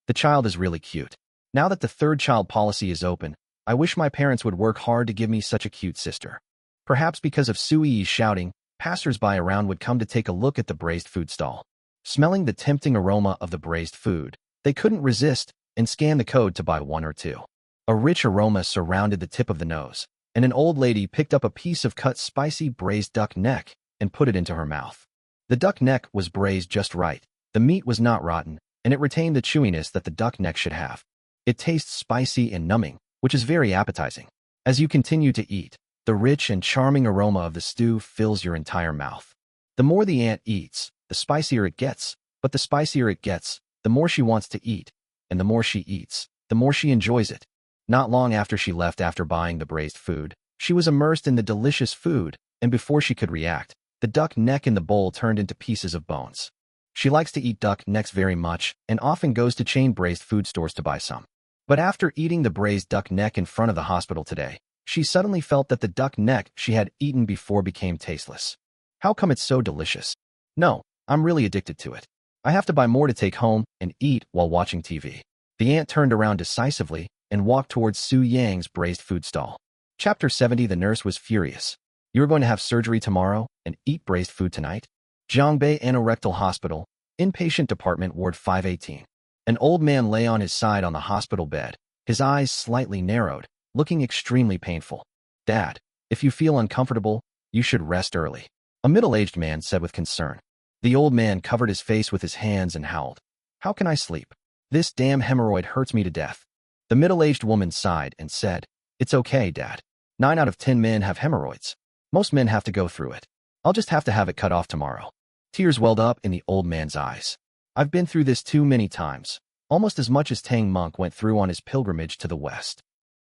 The child is really cute. Now that the third child policy is open, I wish my parents would work hard to give me such a cute sister. Perhaps because of Sui's shouting, passers-by around would come to take a look at the braised food stall. Smelling the tempting aroma of the braised food, they couldn't resist and scanned the code to buy one or two. A rich aroma surrounded the tip of the nose, and an old lady picked up a piece of cut spicy braised duck neck and put it into her mouth. The duck neck was braised just right. The meat was not rotten, and it retained the chewiness that the duck neck should have. It tastes spicy and numbing, which is very appetizing. As you continue to eat, the rich and charming aroma of the stew fills your entire mouth. The more the ant eats, the spicier it gets, but the spicier it gets, the more she wants to eat, and the more she eats, the more she enjoys it. Not long after she left after buying the braised food, she was immersed in the delicious food, and before she could react, the duck neck in the bowl turned into pieces of bones. She likes to eat duck necks very much and often goes to chain braised food stores to buy some. But after eating the braised duck neck in front of the hospital today, she suddenly felt that the duck neck she had eaten before became tasteless. How come it's so delicious? No, I'm really addicted to it. I have to buy more to take home and eat while watching TV. The ant turned around decisively and walked towards Su Yang's braised food stall. Chapter 70. The nurse was furious. You are going to have surgery tomorrow and eat braised food tonight? Zhongbei Anorectal Hospital, Inpatient Department, Ward 518. An old man lay on his side on the hospital bed, his eyes slightly narrowed, looking extremely painful. Dad, if you feel uncomfortable, you should rest early, a middle-aged man said with concern. The old man covered his face with his hands and howled. How can I sleep? This damn hemorrhoid hurts me to death. The middle-aged woman sighed and said, It's okay, Dad. 9 out of 10 men have hemorrhoids. Most men have to go through it. I'll just have to have it cut off tomorrow. Tears welled up in the old man's eyes. I've been through this too many times, almost as much as Tang Monk went through on his pilgrimage to the West.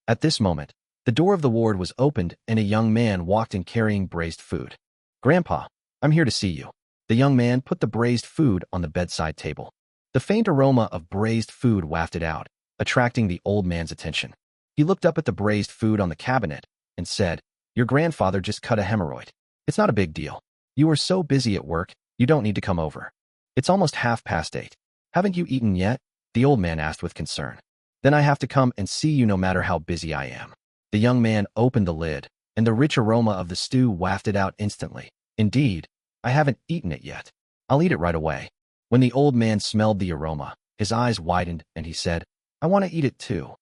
At this moment, the door of the ward was opened and a young man walked in carrying braised food. Grandpa, I'm here to see you. The young man put the braised food on the bedside table. The faint aroma of braised food wafted out, attracting the old man's attention. He looked up at the braised food on the cabinet and said, Your grandfather just cut a hemorrhoid. It's not a big deal. You are so busy at work, you don't need to come over. It's almost 8:30. Haven't you eaten yet? The old man asked with concern. Then I have to come and see you no matter how busy I am. The young man opened the lid, and the rich aroma of the stew wafted out instantly. Indeed, I haven't eaten it yet. I'll eat it right away. When the old man smelled the aroma, his eyes widened and he said, I want to eat it too.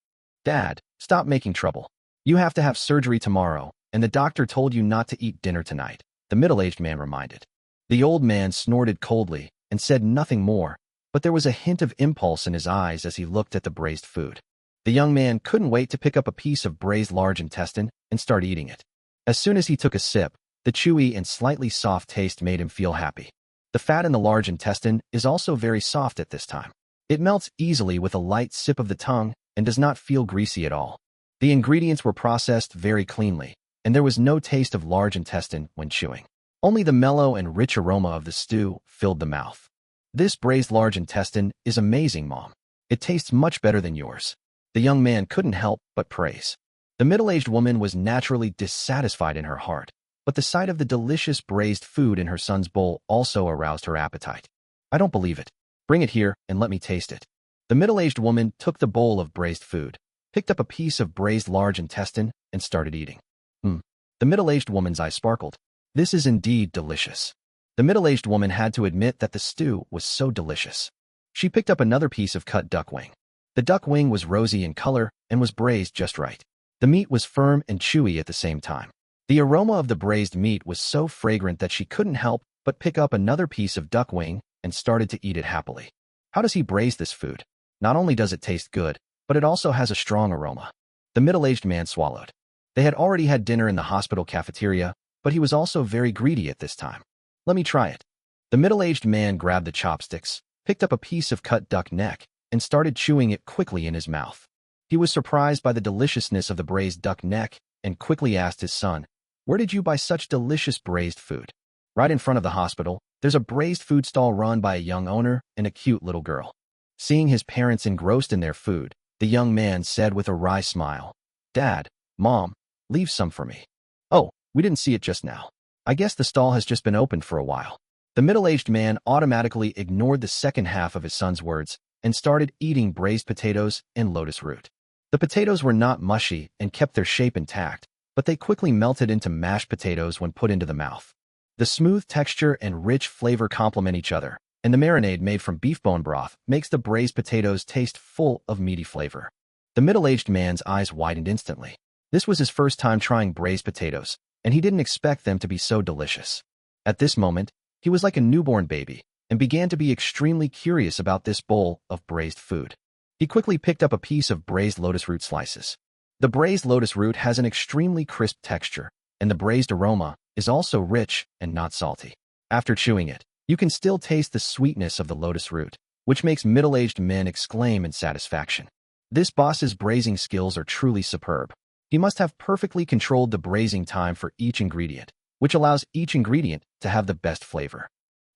Dad, stop making trouble. You have to have surgery tomorrow, and the doctor told you not to eat dinner tonight, the middle-aged man reminded. The old man snorted coldly and said nothing more, but there was a hint of impulse in his eyes as he looked at the braised food. The young man couldn't wait to pick up a piece of braised large intestine and start eating it. As soon as he took a sip, the chewy and slightly soft taste made him feel happy. The fat in the large intestine is also very soft at this time. It melts easily with a light sip of the tongue and does not feel greasy at all. The ingredients were processed very cleanly, and there was no taste of large intestine when chewing. Only the mellow and rich aroma of the stew filled the mouth. This braised large intestine is amazing, Mom. It tastes much better than yours. The young man couldn't help but praise. The middle-aged woman was naturally dissatisfied in her heart, but the sight of the delicious braised food in her son's bowl also aroused her appetite. I don't believe it. Bring it here and let me taste it. The middle-aged woman took the bowl of braised food, picked up a piece of braised large intestine, and started eating. The middle-aged woman's eyes sparkled. This is indeed delicious. The middle-aged woman had to admit that the stew was so delicious. She picked up another piece of cut duck wing. The duck wing was rosy in color and was braised just right. The meat was firm and chewy at the same time. The aroma of the braised meat was so fragrant that she couldn't help but pick up another piece of duck wing and started to eat it happily. How does he braise this food? Not only does it taste good, but it also has a strong aroma. The middle-aged man swallowed. They had already had dinner in the hospital cafeteria, but he was also very greedy at this time. Let me try it. The middle-aged man grabbed the chopsticks, picked up a piece of cut duck neck, and started chewing it quickly in his mouth. He was surprised by the deliciousness of the braised duck neck and quickly asked his son, "Where did you buy such delicious braised food?" Right in front of the hospital, there's a braised food stall run by a young owner and a cute little girl. Seeing his parents engrossed in their food, the young man said with a wry smile, "Dad, Mom, leave some for me." "Oh, we didn't see it just now. I guess the stall has just been opened for a while." The middle-aged man automatically ignored the second half of his son's words and started eating braised potatoes and lotus root. The potatoes were not mushy and kept their shape intact, but they quickly melted into mashed potatoes when put into the mouth. The smooth texture and rich flavor complement each other, and the marinade made from beef bone broth makes the braised potatoes taste full of meaty flavor. The middle-aged man's eyes widened instantly. This was his first time trying braised potatoes, and he didn't expect them to be so delicious. At this moment, he was like a newborn baby and began to be extremely curious about this bowl of braised food. He quickly picked up a piece of braised lotus root slices. The braised lotus root has an extremely crisp texture, and the braised aroma is also rich and not salty. After chewing it, you can still taste the sweetness of the lotus root, which makes middle-aged men exclaim in satisfaction. This boss's braising skills are truly superb. He must have perfectly controlled the braising time for each ingredient, which allows each ingredient to have the best flavor.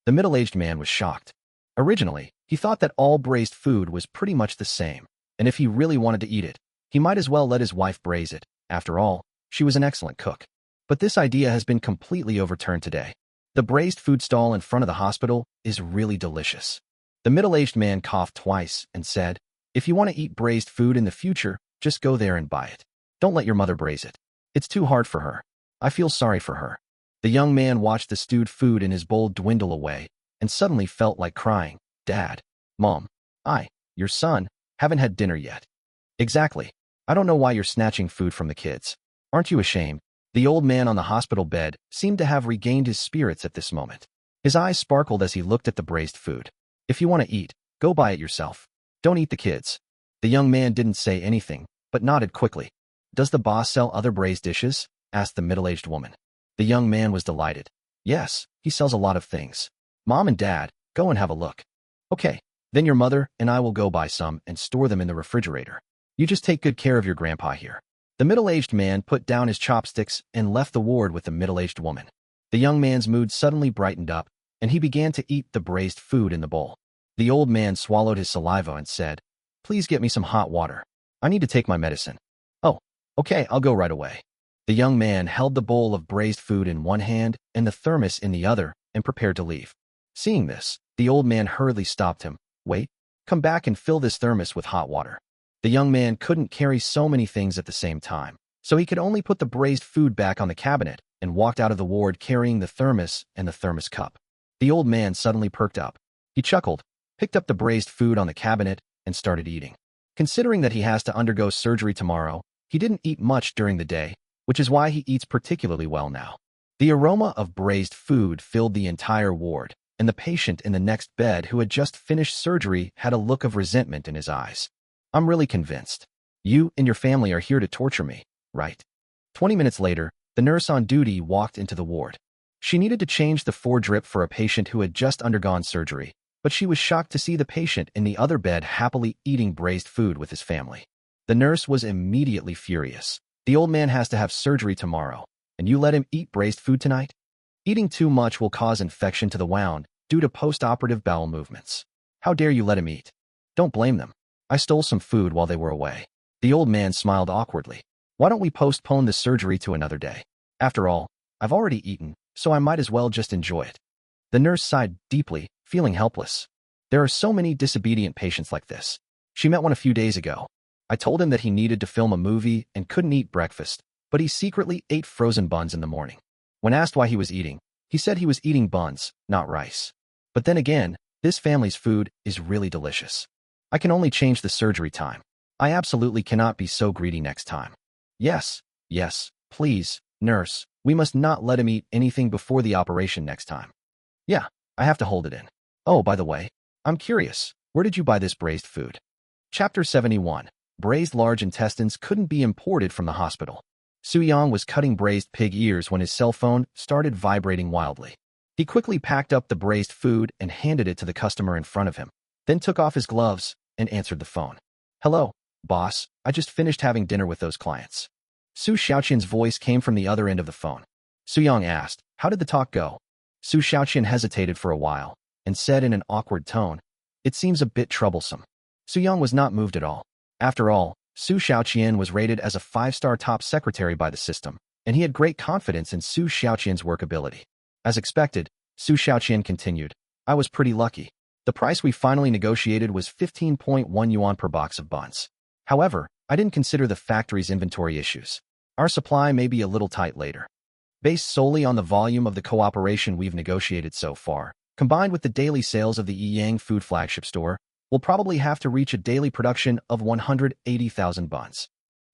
The middle-aged man was shocked. Originally, he thought that all braised food was pretty much the same, and if he really wanted to eat it, he might as well let his wife braise it. After all, she was an excellent cook. But this idea has been completely overturned today. The braised food stall in front of the hospital is really delicious. The middle-aged man coughed twice and said, "If you want to eat braised food in the future, just go there and buy it. Don't let your mother braise it. It's too hard for her. I feel sorry for her." The young man watched the stewed food in his bowl dwindle away and suddenly felt like crying. "Dad, Mom, your son, haven't had dinner yet." "Exactly. I don't know why you're snatching food from the kids. Aren't you ashamed?" The old man on the hospital bed seemed to have regained his spirits at this moment. His eyes sparkled as he looked at the braised food. "If you want to eat, go buy it yourself. Don't eat the kids." The young man didn't say anything, but nodded quickly. "Does the boss sell other braised dishes?" asked the middle-aged woman. The young man was delighted. "Yes, he sells a lot of things. Mom and Dad, go and have a look." "Okay, then your mother and I will go buy some and store them in the refrigerator. You just take good care of your grandpa here." The middle-aged man put down his chopsticks and left the ward with the middle-aged woman. The young man's mood suddenly brightened up, and he began to eat the braised food in the bowl. The old man swallowed his saliva and said, "Please get me some hot water. I need to take my medicine." "Oh, okay, I'll go right away." The young man held the bowl of braised food in one hand and the thermos in the other and prepared to leave. Seeing this, the old man hurriedly stopped him. "Wait, come back and fill this thermos with hot water." The young man couldn't carry so many things at the same time, so he could only put the braised food back on the cabinet and walked out of the ward carrying the thermos and the thermos cup. The old man suddenly perked up. He chuckled, picked up the braised food on the cabinet, and started eating. Considering that he has to undergo surgery tomorrow, he didn't eat much during the day, which is why he eats particularly well now. The aroma of braised food filled the entire ward, and the patient in the next bed who had just finished surgery had a look of resentment in his eyes. "I'm really convinced. You and your family are here to torture me, right?" 20 minutes later, the nurse on duty walked into the ward. She needed to change the foredrip for a patient who had just undergone surgery, but she was shocked to see the patient in the other bed happily eating braised food with his family. The nurse was immediately furious. "The old man has to have surgery tomorrow, and you let him eat braised food tonight? Eating too much will cause infection to the wound due to post-operative bowel movements. How dare you let him eat?" "Don't blame them. I stole some food while they were away." The old man smiled awkwardly. "Why don't we postpone the surgery to another day? After all, I've already eaten, so I might as well just enjoy it." The nurse sighed deeply, feeling helpless. There are so many disobedient patients like this. She met one a few days ago. I told him that he needed to film a movie and couldn't eat breakfast, but he secretly ate frozen buns in the morning. When asked why he was eating, he said he was eating buns, not rice. But then again, this family's food is really delicious. I can only change the surgery time. I absolutely cannot be so greedy next time. Yes, please, nurse, we must not let him eat anything before the operation next time. Yeah, I have to hold it in. Oh, by the way, I'm curious, where did you buy this braised food? Chapter 71. Braised large intestines couldn't be imported from the hospital. Soo-young was cutting braised pig ears when his cell phone started vibrating wildly. He quickly packed up the braised food and handed it to the customer in front of him, then took off his gloves and answered the phone. "Hello, boss. I just finished having dinner with those clients." Su Xiaoqian's voice came from the other end of the phone. Su Yang asked, "How did the talk go?" Su Xiaoqian hesitated for a while and said in an awkward tone, "It seems a bit troublesome." Su Yang was not moved at all. After all, Su Xiaoqian was rated as a 5-star top secretary by the system, and he had great confidence in Su Xiaoqian's work ability. As expected, Su Xiaoqian continued, "I was pretty lucky. The price we finally negotiated was 15.1 yuan per box of buns. However, I didn't consider the factory's inventory issues. Our supply may be a little tight later. Based solely on the volume of the cooperation we've negotiated so far, combined with the daily sales of the Yiyang food flagship store, we'll probably have to reach a daily production of 180,000 buns."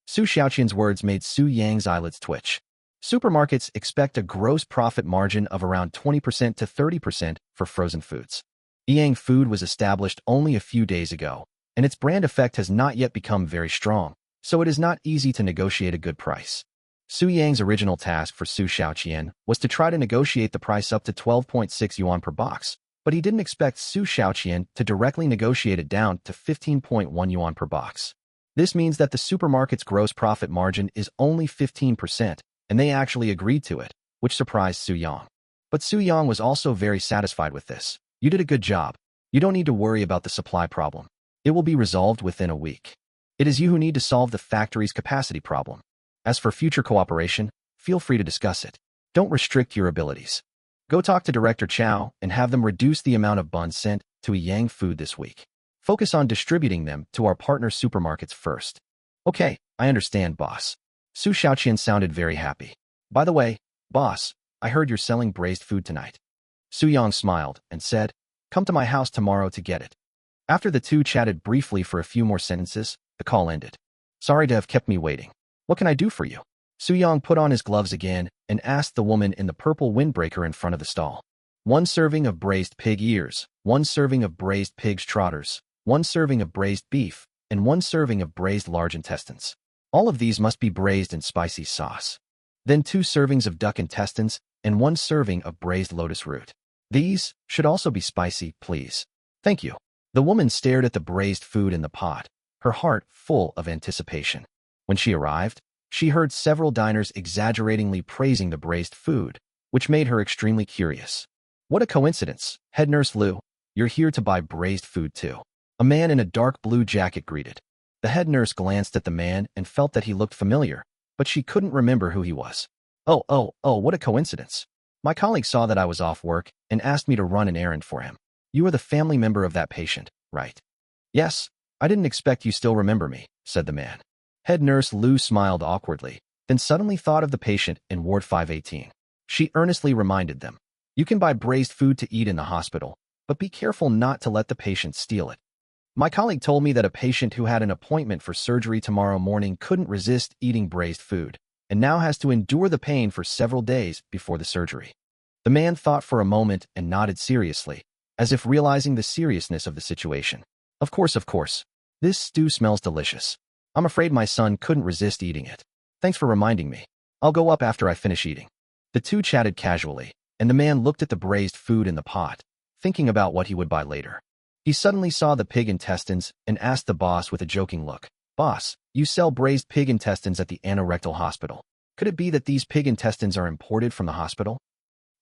Su Xiaoqian's words made Su Yang's eyelids twitch. Supermarkets expect a gross profit margin of around 20% to 30% for frozen foods. Yiyang Food was established only a few days ago, and its brand effect has not yet become very strong, so it is not easy to negotiate a good price. Su Yang's original task for Su Xiaoqian was to try to negotiate the price up to 12.6 yuan per box, but he didn't expect Su Xiaoqian to directly negotiate it down to 15.1 yuan per box. This means that the supermarket's gross profit margin is only 15%, and they actually agreed to it, which surprised Su Yang. But Su Yang was also very satisfied with this. "You did a good job. You don't need to worry about the supply problem. It will be resolved within a week. It is you who need to solve the factory's capacity problem. As for future cooperation, feel free to discuss it. Don't restrict your abilities. Go talk to Director Chow and have them reduce the amount of buns sent to Yiyang Food this week. Focus on distributing them to our partner supermarkets first." "Okay, I understand, boss." Su Xiaoqian sounded very happy. "By the way, boss, I heard you're selling braised food tonight." Su Yang smiled and said, "Come to my house tomorrow to get it." After the two chatted briefly for a few more sentences, the call ended. "Sorry to have kept me waiting. What can I do for you?" Su Yang put on his gloves again and asked the woman in the purple windbreaker in front of the stall. "1 serving of braised pig ears, 1 serving of braised pig's trotters, 1 serving of braised beef, and 1 serving of braised large intestines. All of these must be braised in spicy sauce. Then 2 servings of duck intestines and 1 serving of braised lotus root. These should also be spicy, please." "Thank you." The woman stared at the braised food in the pot, her heart full of anticipation. When she arrived, she heard several diners exaggeratingly praising the braised food, which made her extremely curious. "What a coincidence, Head Nurse Liu. You're here to buy braised food too." A man in a dark blue jacket greeted. The head nurse glanced at the man and felt that he looked familiar, but she couldn't remember who he was. Oh, what a coincidence. My colleague saw that I was off work and asked me to run an errand for him. You are the family member of that patient, right?" "Yes, I didn't expect you still remember me," said the man. Head Nurse Liu smiled awkwardly, then suddenly thought of the patient in Ward 518. She earnestly reminded them, "You can buy braised food to eat in the hospital, but be careful not to let the patient steal it. My colleague told me that a patient who had an appointment for surgery tomorrow morning couldn't resist eating braised food, and now has to endure the pain for several days before the surgery." The man thought for a moment and nodded seriously, as if realizing the seriousness of the situation. Of course. This stew smells delicious. I'm afraid my son couldn't resist eating it. Thanks for reminding me. I'll go up after I finish eating." The two chatted casually, and the man looked at the braised food in the pot, thinking about what he would buy later. He suddenly saw the pig intestines and asked the boss with a joking look, "Boss, you sell braised pig intestines at the anorectal hospital. Could it be that these pig intestines are imported from the hospital?"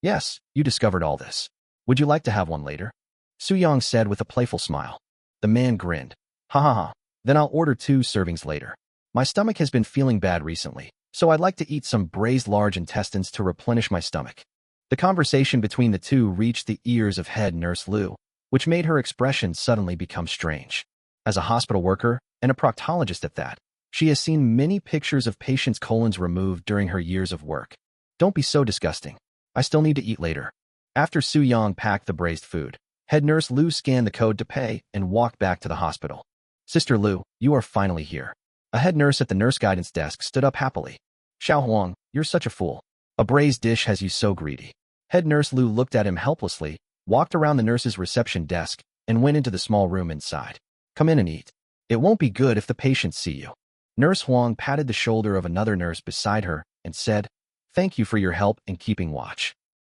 "Yes, you discovered all this. Would you like to have one later?" Su Yang said with a playful smile. The man grinned. Ha. Then I'll order 2 servings later. My stomach has been feeling bad recently, so I'd like to eat some braised large intestines to replenish my stomach." The conversation between the two reached the ears of Head Nurse Liu, which made her expression suddenly become strange. As a hospital worker, and a proctologist at that, she has seen many pictures of patients' colons removed during her years of work. "Don't be so disgusting. I still need to eat later." After Su Yang packed the braised food, Head Nurse Liu scanned the code to pay and walked back to the hospital. "Sister Liu, you are finally here." A head nurse at the nurse guidance desk stood up happily. "Xiao Huang, you're such a fool. A braised dish has you so greedy." Head Nurse Liu looked at him helplessly, walked around the nurse's reception desk, and went into the small room inside. "Come in and eat. It won't be good if the patients see you." Nurse Huang patted the shoulder of another nurse beside her and said, "Thank you for your help in keeping watch."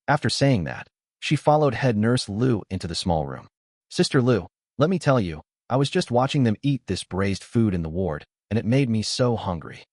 After saying that, she followed Head Nurse Liu into the small room. "Sister Liu, let me tell you, I was just watching them eat this braised food in the ward, and it made me so hungry."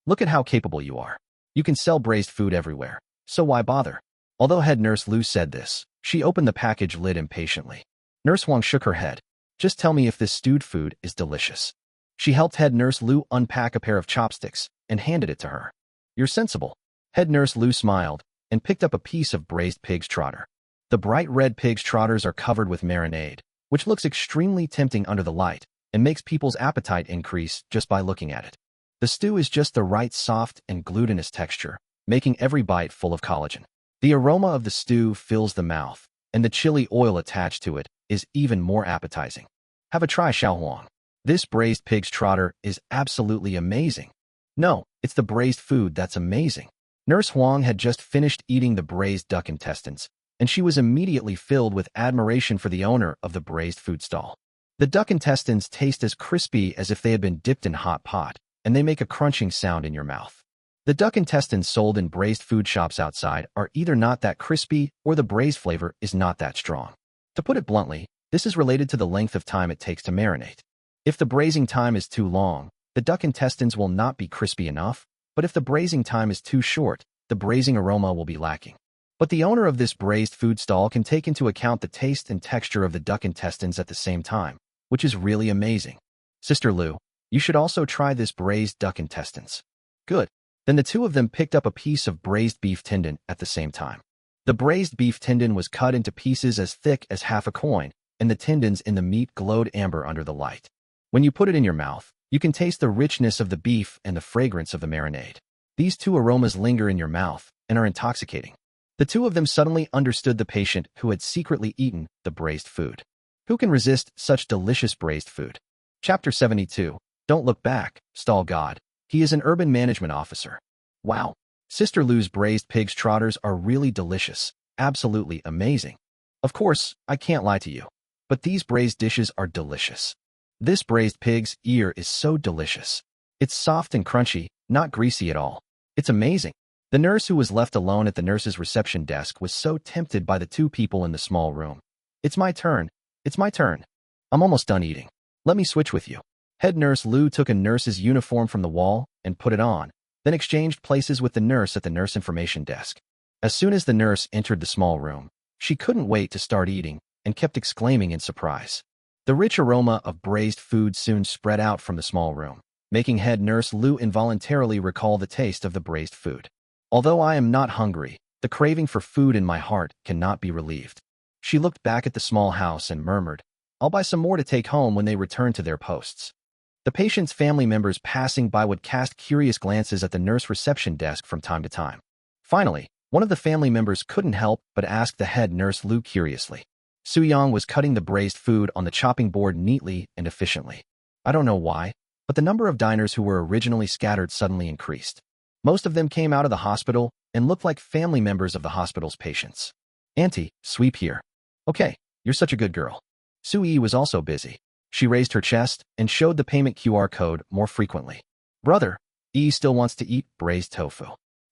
Look at how capable you are. You can sell braised food everywhere, so why bother? Although head nurse Lu said this, she opened the package lid impatiently. Nurse Huang shook her head. Just tell me if this stewed food is delicious. She helped head nurse Lu unpack a pair of chopsticks and handed it to her. You're sensible. Head nurse Lu smiled and picked up a piece of braised pig's trotter. The bright red pig's trotters are covered with marinade, which looks extremely tempting under the light and makes people's appetite increase just by looking at it. The stew is just the right soft and glutinous texture, making every bite full of collagen. The aroma of the stew fills the mouth, and the chili oil attached to it is even more appetizing. Have a try, Xiao Huang. This braised pig's trotter is absolutely amazing. No, it's the braised food that's amazing. Nurse Huang had just finished eating the braised duck intestines, and she was immediately filled with admiration for the owner of the braised food stall. The duck intestines taste as crispy as if they had been dipped in hot pot, and they make a crunching sound in your mouth. The duck intestines sold in braised food shops outside are either not that crispy or the braised flavor is not that strong. To put it bluntly, this is related to the length of time it takes to marinate. If the braising time is too long, the duck intestines will not be crispy enough, but if the braising time is too short, the braising aroma will be lacking. But the owner of this braised food stall can take into account the taste and texture of the duck intestines at the same time, which is really amazing. Sister Lu, you should also try this braised duck intestines. Good. Then the two of them picked up a piece of braised beef tendon at the same time. The braised beef tendon was cut into pieces as thick as half a coin, and the tendons in the meat glowed amber under the light. When you put it in your mouth, you can taste the richness of the beef and the fragrance of the marinade. These two aromas linger in your mouth and are intoxicating. The two of them suddenly understood the patient who had secretly eaten the braised food. Who can resist such delicious braised food? Chapter 72. Don't look back, stall god. He is an urban management officer. Wow. Sister Lu's braised pig's trotters are really delicious. Absolutely amazing. Of course, I can't lie to you. But these braised dishes are delicious. This braised pig's ear is so delicious. It's soft and crunchy, not greasy at all. It's amazing. The nurse who was left alone at the nurse's reception desk was so tempted by the two people in the small room. It's my turn. It's my turn. I'm almost done eating. Let me switch with you. Head nurse Lu took a nurse's uniform from the wall and put it on, then exchanged places with the nurse at the nurse information desk. As soon as the nurse entered the small room, she couldn't wait to start eating and kept exclaiming in surprise. The rich aroma of braised food soon spread out from the small room, making head nurse Lu involuntarily recall the taste of the braised food. Although I am not hungry, the craving for food in my heart cannot be relieved. She looked back at the small house and murmured, I'll buy some more to take home when they return to their posts. The patient's family members passing by would cast curious glances at the nurse reception desk from time to time. Finally, one of the family members couldn't help but ask the head nurse Lu curiously. Su-yang was cutting the braised food on the chopping board neatly and efficiently. I don't know why, but the number of diners who were originally scattered suddenly increased. Most of them came out of the hospital and looked like family members of the hospital's patients. Auntie, sweep here. Okay, you're such a good girl. Su-yi was also busy. She raised her chest and showed the payment QR code more frequently. Brother, Yi still wants to eat braised tofu.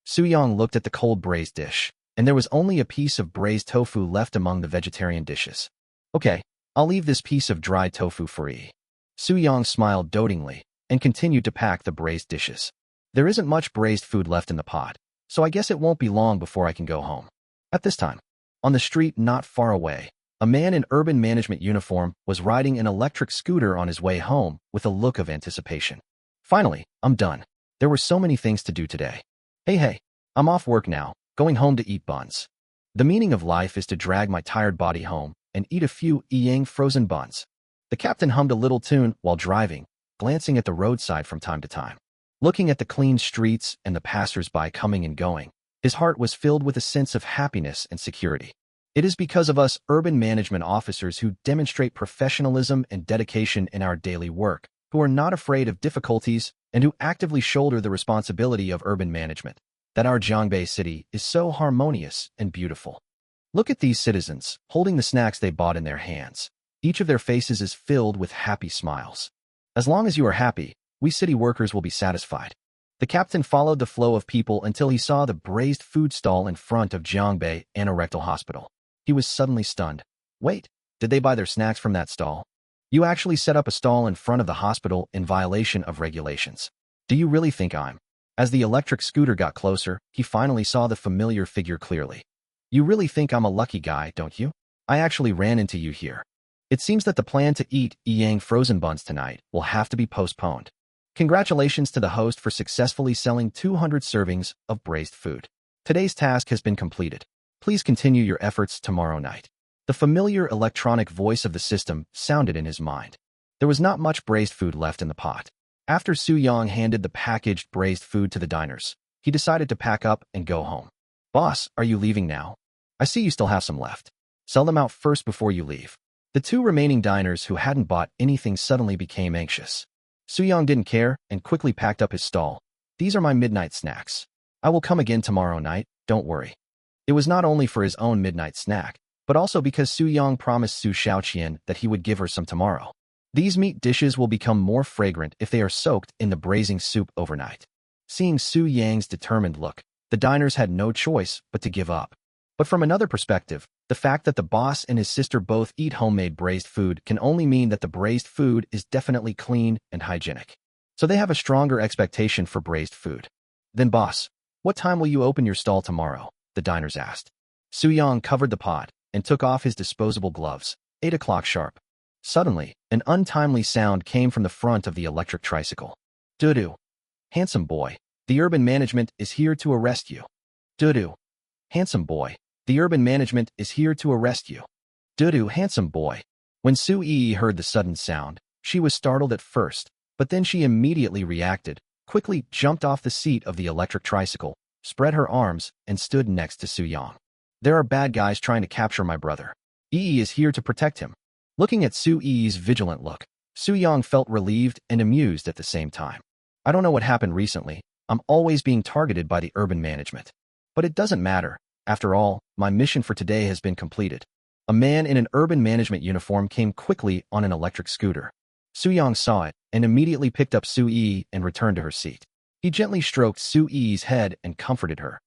Su-yang looked at the cold braised dish, and there was only a piece of braised tofu left among the vegetarian dishes. Okay, I'll leave this piece of dried tofu for Yi. Su-yang smiled dotingly and continued to pack the braised dishes. There isn't much braised food left in the pot, so I guess it won't be long before I can go home. At this time, on the street not far away, a man in urban management uniform was riding an electric scooter on his way home with a look of anticipation. Finally, I'm done. There were so many things to do today. Hey, I'm off work now, going home to eat buns. The meaning of life is to drag my tired body home and eat a few Yang frozen buns. The captain hummed a little tune while driving, glancing at the roadside from time to time. Looking at the clean streets and the passers-by coming and going, his heart was filled with a sense of happiness and security. It is because of us urban management officers who demonstrate professionalism and dedication in our daily work, who are not afraid of difficulties and who actively shoulder the responsibility of urban management, that our Jiangbei city is so harmonious and beautiful. Look at these citizens, holding the snacks they bought in their hands. Each of their faces is filled with happy smiles. As long as you are happy, we city workers will be satisfied. The captain followed the flow of people until he saw the braised food stall in front of Jiangbei Anorectal Hospital. He was suddenly stunned. Wait, did they buy their snacks from that stall? You actually set up a stall in front of the hospital in violation of regulations. Do you really think I'm As the electric scooter got closer, he finally saw the familiar figure clearly. You really think I'm a lucky guy, don't you? I actually ran into you here. It seems that the plan to eat Yang frozen buns tonight will have to be postponed. Congratulations to the host for successfully selling 200 servings of braised food. Today's task has been completed. Please continue your efforts tomorrow night. The familiar electronic voice of the system sounded in his mind. There was not much braised food left in the pot. After Su-Yang handed the packaged braised food to the diners, he decided to pack up and go home. Boss, are you leaving now? I see you still have some left. Sell them out first before you leave. The two remaining diners who hadn't bought anything suddenly became anxious. Su-Yang didn't care and quickly packed up his stall. These are my midnight snacks. I will come again tomorrow night, don't worry. It was not only for his own midnight snack, but also because Su-Yang promised Su Xiaoqian that he would give her some tomorrow. These meat dishes will become more fragrant if they are soaked in the braising soup overnight. Seeing Su-Yang's determined look, the diners had no choice but to give up. But from another perspective, the fact that the boss and his sister both eat homemade braised food can only mean that the braised food is definitely clean and hygienic. So they have a stronger expectation for braised food. Then boss, what time will you open your stall tomorrow? The diners asked. Su-Yang covered the pot and took off his disposable gloves. 8 o'clock sharp. Suddenly, an untimely sound came from the front of the electric tricycle. Doo-doo. Handsome boy, the urban management is here to arrest you. Doo-doo. Handsome boy, the urban management is here to arrest you. Doo-doo, handsome boy. When Su-Yi heard the sudden sound, she was startled at first, but then she immediately reacted, quickly jumped off the seat of the electric tricycle, spread her arms, and stood next to Su-Yang. There are bad guys trying to capture my brother. Yi is here to protect him. Looking at Su-Yi's vigilant look, Su-Yang felt relieved and amused at the same time. I don't know what happened recently. I'm always being targeted by the urban management. But it doesn't matter. After all, my mission for today has been completed. A man in an urban management uniform came quickly on an electric scooter. Su-Yang saw it and immediately picked up Su-Yi and returned to her seat. He gently stroked Su-Yi's head and comforted her.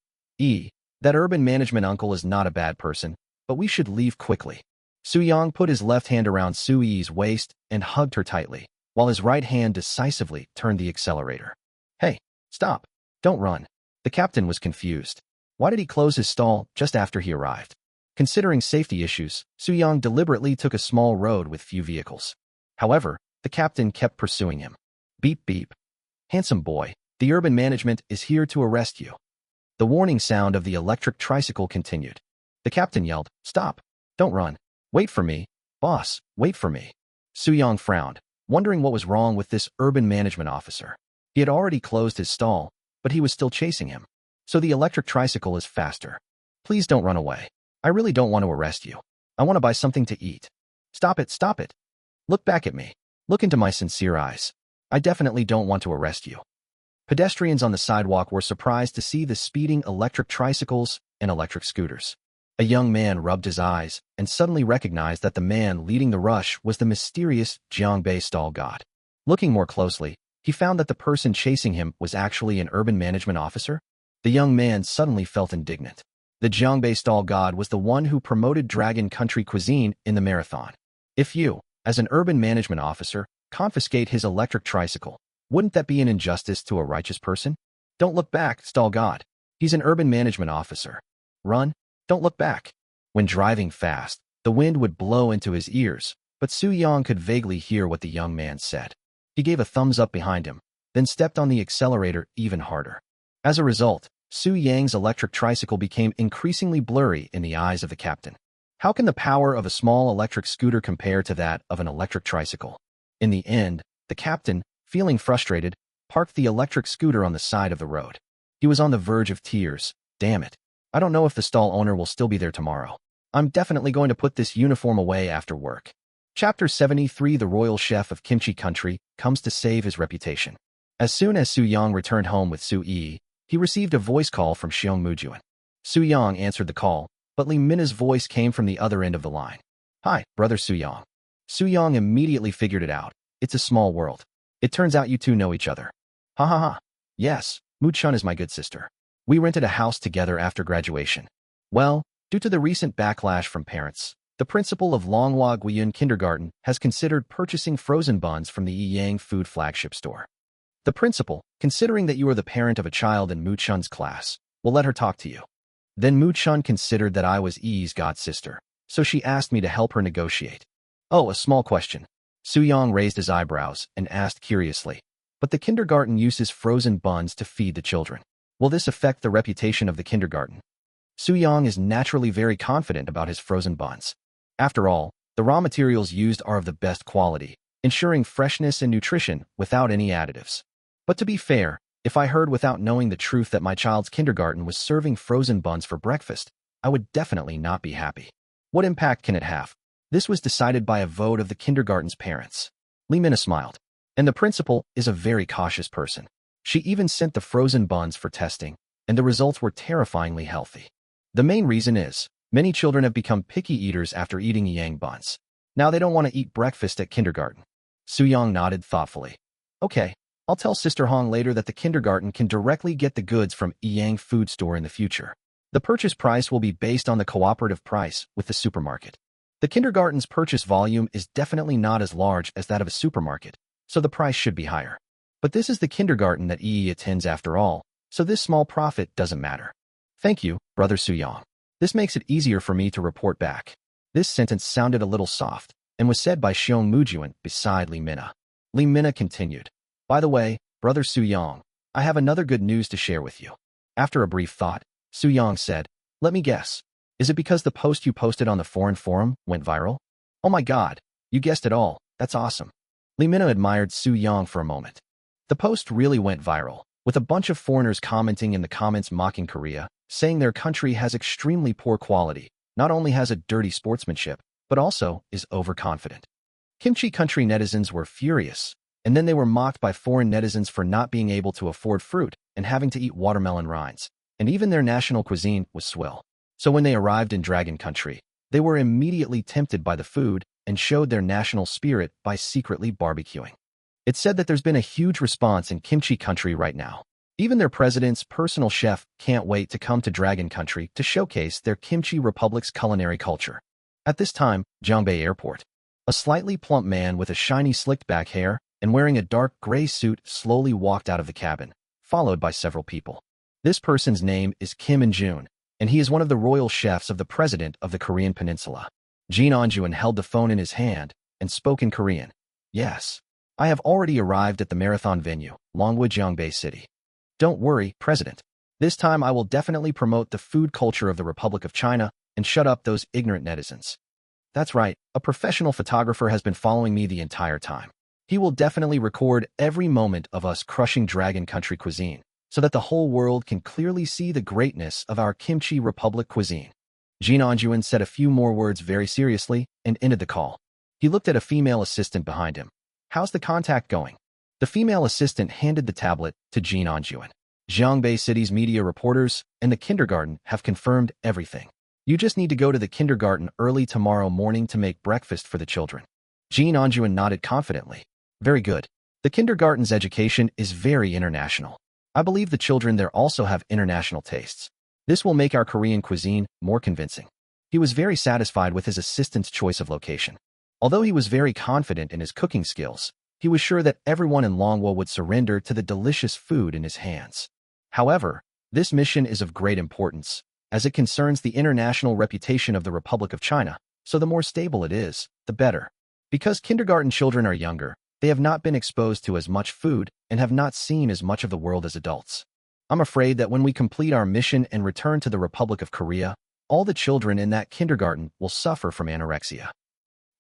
That urban management uncle is not a bad person, but we should leave quickly. Su-Yang put his left hand around Su-Yi's waist and hugged her tightly, while his right hand decisively turned the accelerator. Hey, stop. Don't run. The captain was confused. Why did he close his stall just after he arrived? Considering safety issues, Su-Yang deliberately took a small road with few vehicles. However, the captain kept pursuing him. Beep beep. Handsome boy, the urban management is here to arrest you. The warning sound of the electric tricycle continued. The captain yelled, Stop. Don't run. Wait for me. Boss, wait for me. Su-Yang frowned, wondering what was wrong with this urban management officer. He had already closed his stall, but he was still chasing him. So the electric tricycle is faster. Please don't run away. I really don't want to arrest you. I want to buy something to eat. Stop it, stop it. Look back at me. Look into my sincere eyes. I definitely don't want to arrest you. Pedestrians on the sidewalk were surprised to see the speeding electric tricycles and electric scooters. A young man rubbed his eyes and suddenly recognized that the man leading the rush was the mysterious Jiangbei stall god. Looking more closely, he found that the person chasing him was actually an urban management officer. The young man suddenly felt indignant. The Jiangbei stall god was the one who promoted Dragon Country cuisine in the marathon. If you, as an urban management officer, confiscate his electric tricycle, wouldn't that be an injustice to a righteous person? Don't look back, stall god. He's an urban management officer. Run. Don't look back. When driving fast, the wind would blow into his ears, but Su-Yang could vaguely hear what the young man said. He gave a thumbs up behind him, then stepped on the accelerator even harder. As a result, Su-Yang's electric tricycle became increasingly blurry in the eyes of the captain. How can the power of a small electric scooter compare to that of an electric tricycle? In the end, the captain, feeling frustrated, parked the electric scooter on the side of the road. He was on the verge of tears. Damn it. I don't know if the stall owner will still be there tomorrow. I'm definitely going to put this uniform away after work. Chapter 73 The Royal Chef of Kimchi Country comes to save his reputation. As soon as Su-Yang returned home with Su-Yi, he received a voice call from Xiong Mujuan. Su-Yang answered the call, but Li Mina's voice came from the other end of the line. Hi, brother Su-Yang. Su-Yang immediately figured it out. It's a small world. It turns out you two know each other. Ha ha ha. Yes, Mu-chun is my good sister. We rented a house together after graduation. Well, due to the recent backlash from parents, the principal of Longhua Guiyun Kindergarten has considered purchasing frozen buns from the Yiyang Food flagship store. The principal, Considering that you are the parent of a child in Mu-chun's class, we'll let her talk to you. Then Mu-chun considered that I was Yi's god-sister, so she asked me to help her negotiate. Oh, a small question. Su-yong raised his eyebrows and asked curiously. But the kindergarten uses frozen buns to feed the children. Will this affect the reputation of the kindergarten? Su-yong is naturally very confident about his frozen buns. After all, the raw materials used are of the best quality, ensuring freshness and nutrition without any additives. But to be fair, if I heard without knowing the truth that my child's kindergarten was serving frozen buns for breakfast, I would definitely not be happy. What impact can it have? This was decided by a vote of the kindergarten's parents. Lee Mina smiled. And the principal is a very cautious person. She even sent the frozen buns for testing, and the results were terrifyingly healthy. The main reason is, many children have become picky eaters after eating yang buns. Now they don't want to eat breakfast at kindergarten. Su-yong nodded thoughtfully. Okay, I'll tell Sister Hong later that the kindergarten can directly get the goods from Yang food store in the future. The purchase price will be based on the cooperative price with the supermarket. The kindergarten's purchase volume is definitely not as large as that of a supermarket, so the price should be higher. But this is the kindergarten that Yi attends after all, so this small profit doesn't matter. Thank you, Brother Su-yong. This makes it easier for me to report back. This sentence sounded a little soft, and was said by Xiong Mujuan beside Lee Mina. Lee Mina continued. By the way, Brother Su-yong, I have another good news to share with you. After a brief thought, Su-yong said, let me guess. Is it because the post you posted on the foreign forum went viral? Oh my god, you guessed it all. That's awesome. Lee Mina admired Su-yong for a moment. The post really went viral, with a bunch of foreigners commenting in the comments mocking Korea, saying their country has extremely poor quality, not only has a dirty sportsmanship, but also is overconfident. Kimchi country netizens were furious, and then they were mocked by foreign netizens for not being able to afford fruit and having to eat watermelon rinds, and even their national cuisine was swill. So when they arrived in Dragon Country, they were immediately tempted by the food and showed their national spirit by secretly barbecuing. It's said that there's been a huge response in Kimchi Country right now. Even their president's personal chef can't wait to come to Dragon Country to showcase their Kimchi Republic's culinary culture. At this time, Zhongbei Airport. A slightly plump man with a shiny slicked-back hair and wearing a dark gray suit slowly walked out of the cabin, followed by several people. This person's name is Kim In-jun, and he is one of the royal chefs of the president of the Korean Peninsula. Jin Onjuan held the phone in his hand and spoke in Korean. Yes, I have already arrived at the marathon venue, Longwood, Zhongbei City. Don't worry, President. This time I will definitely promote the food culture of the Republic of China and shut up those ignorant netizens. That's right, a professional photographer has been following me the entire time. He will definitely record every moment of us crushing Dragon Country cuisine, so that the whole world can clearly see the greatness of our Kimchi Republic cuisine. Jin Onjuan said a few more words very seriously and ended the call. He looked at a female assistant behind him. How's the contact going? The female assistant handed the tablet to Jin Onjuan. Zhongbei City's media reporters and the kindergarten have confirmed everything. You just need to go to the kindergarten early tomorrow morning to make breakfast for the children. Jin Onjuan nodded confidently. Very good. The kindergarten's education is very international. I believe the children there also have international tastes. This will make our Korean cuisine more convincing. He was very satisfied with his assistant's choice of location. Although he was very confident in his cooking skills, he was sure that everyone in Longwo would surrender to the delicious food in his hands. However, this mission is of great importance, as it concerns the international reputation of the Republic of China, so the more stable it is, the better. Because kindergarten children are younger, they have not been exposed to as much food and have not seen as much of the world as adults. I'm afraid that when we complete our mission and return to the Republic of Korea, all the children in that kindergarten will suffer from anorexia.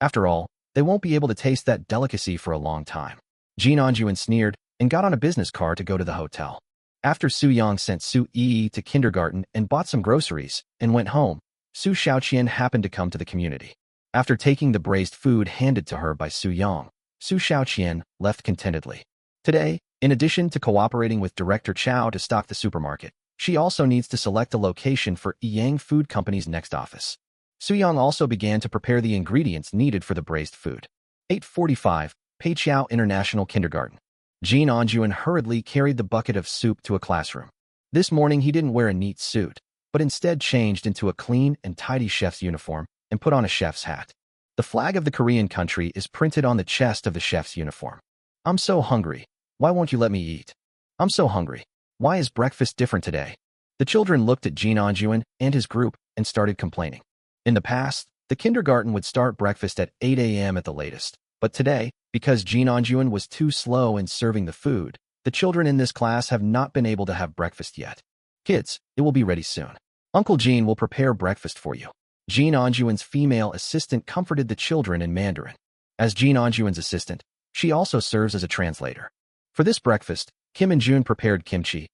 After all, they won't be able to taste that delicacy for a long time. Jin Onjuan sneered and got on a business car to go to the hotel. After Su-yong sent Su Yi to kindergarten and bought some groceries and went home, Su Xiaoqian happened to come to the community. After taking the braised food handed to her by Su-yong, Su Xiaoqian left contentedly. Today, in addition to cooperating with Director Chow to stock the supermarket, she also needs to select a location for Yang Food Company's next office. Su-yong also began to prepare the ingredients needed for the braised food. 8:45, Peiqiao International Kindergarten. Jin Onjuan hurriedly carried the bucket of soup to a classroom. This morning he didn't wear a neat suit, but instead changed into a clean and tidy chef's uniform and put on a chef's hat. The flag of the Korean country is printed on the chest of the chef's uniform. I'm so hungry. Why won't you let me eat? I'm so hungry. Why is breakfast different today? The children looked at Jin Anjuan and his group and started complaining. In the past, the kindergarten would start breakfast at 8 a.m. at the latest. But today, because Jin Anjuan was too slow in serving the food, the children in this class have not been able to have breakfast yet. Kids, it will be ready soon. Uncle Jin will prepare breakfast for you. Jin Anjuan's female assistant comforted the children in Mandarin. As Jin Anjuan's assistant, she also serves as a translator. For this breakfast, Kim and Jun prepared kimchi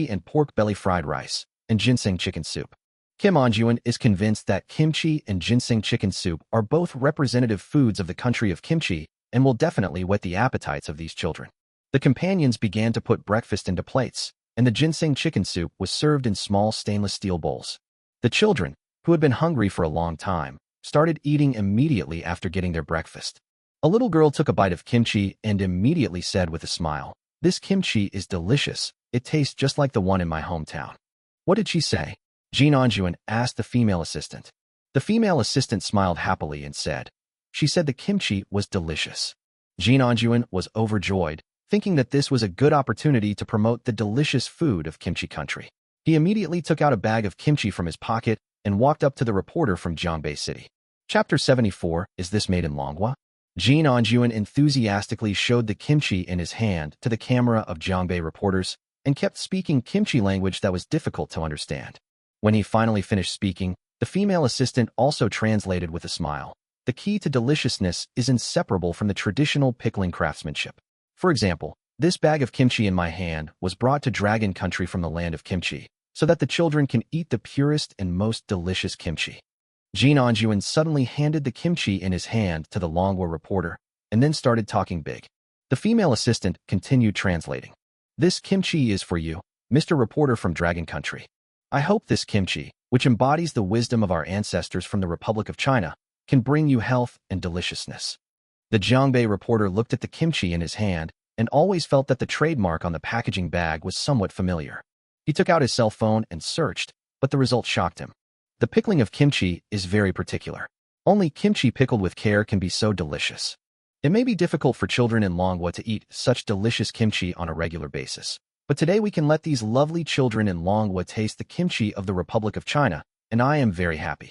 and pork belly fried rice, and ginseng chicken soup. Kim Anjuan is convinced that kimchi and ginseng chicken soup are both representative foods of the country of kimchi and will definitely whet the appetites of these children. The companions began to put breakfast into plates, and the ginseng chicken soup was served in small stainless steel bowls. The children, who had been hungry for a long time, started eating immediately after getting their breakfast. A little girl took a bite of kimchi and immediately said with a smile, "This kimchi is delicious. It tastes just like the one in my hometown." What did she say? Jin Anjuan asked the female assistant. The female assistant smiled happily and said, "She said the kimchi was delicious." Jin Anjuan was overjoyed, thinking that this was a good opportunity to promote the delicious food of kimchi country. He immediately took out a bag of kimchi from his pocket and walked up to the reporter from Jiangbei City. Chapter 74, Is This Made in Manhwa? Jin Anjuan enthusiastically showed the kimchi in his hand to the camera of Jiangbei reporters and kept speaking kimchi language that was difficult to understand. When he finally finished speaking, the female assistant also translated with a smile. The key to deliciousness is inseparable from the traditional pickling craftsmanship. For example, this bag of kimchi in my hand was brought to Dragon Country from the land of kimchi, so that the children can eat the purest and most delicious kimchi. Jin Anjuan suddenly handed the kimchi in his hand to the Manhwa reporter, and then started talking big. The female assistant continued translating. "This kimchi is for you, Mr. Reporter from Dragon Country. I hope this kimchi, which embodies the wisdom of our ancestors from the Republic of China, can bring you health and deliciousness." The Jiangbei reporter looked at the kimchi in his hand and always felt that the trademark on the packaging bag was somewhat familiar. He took out his cell phone and searched, but the result shocked him. The pickling of kimchi is very particular. Only kimchi pickled with care can be so delicious. It may be difficult for children in Manhwa to eat such delicious kimchi on a regular basis, but today we can let these lovely children in Manhwa taste the kimchi of the Republic of China, and I am very happy.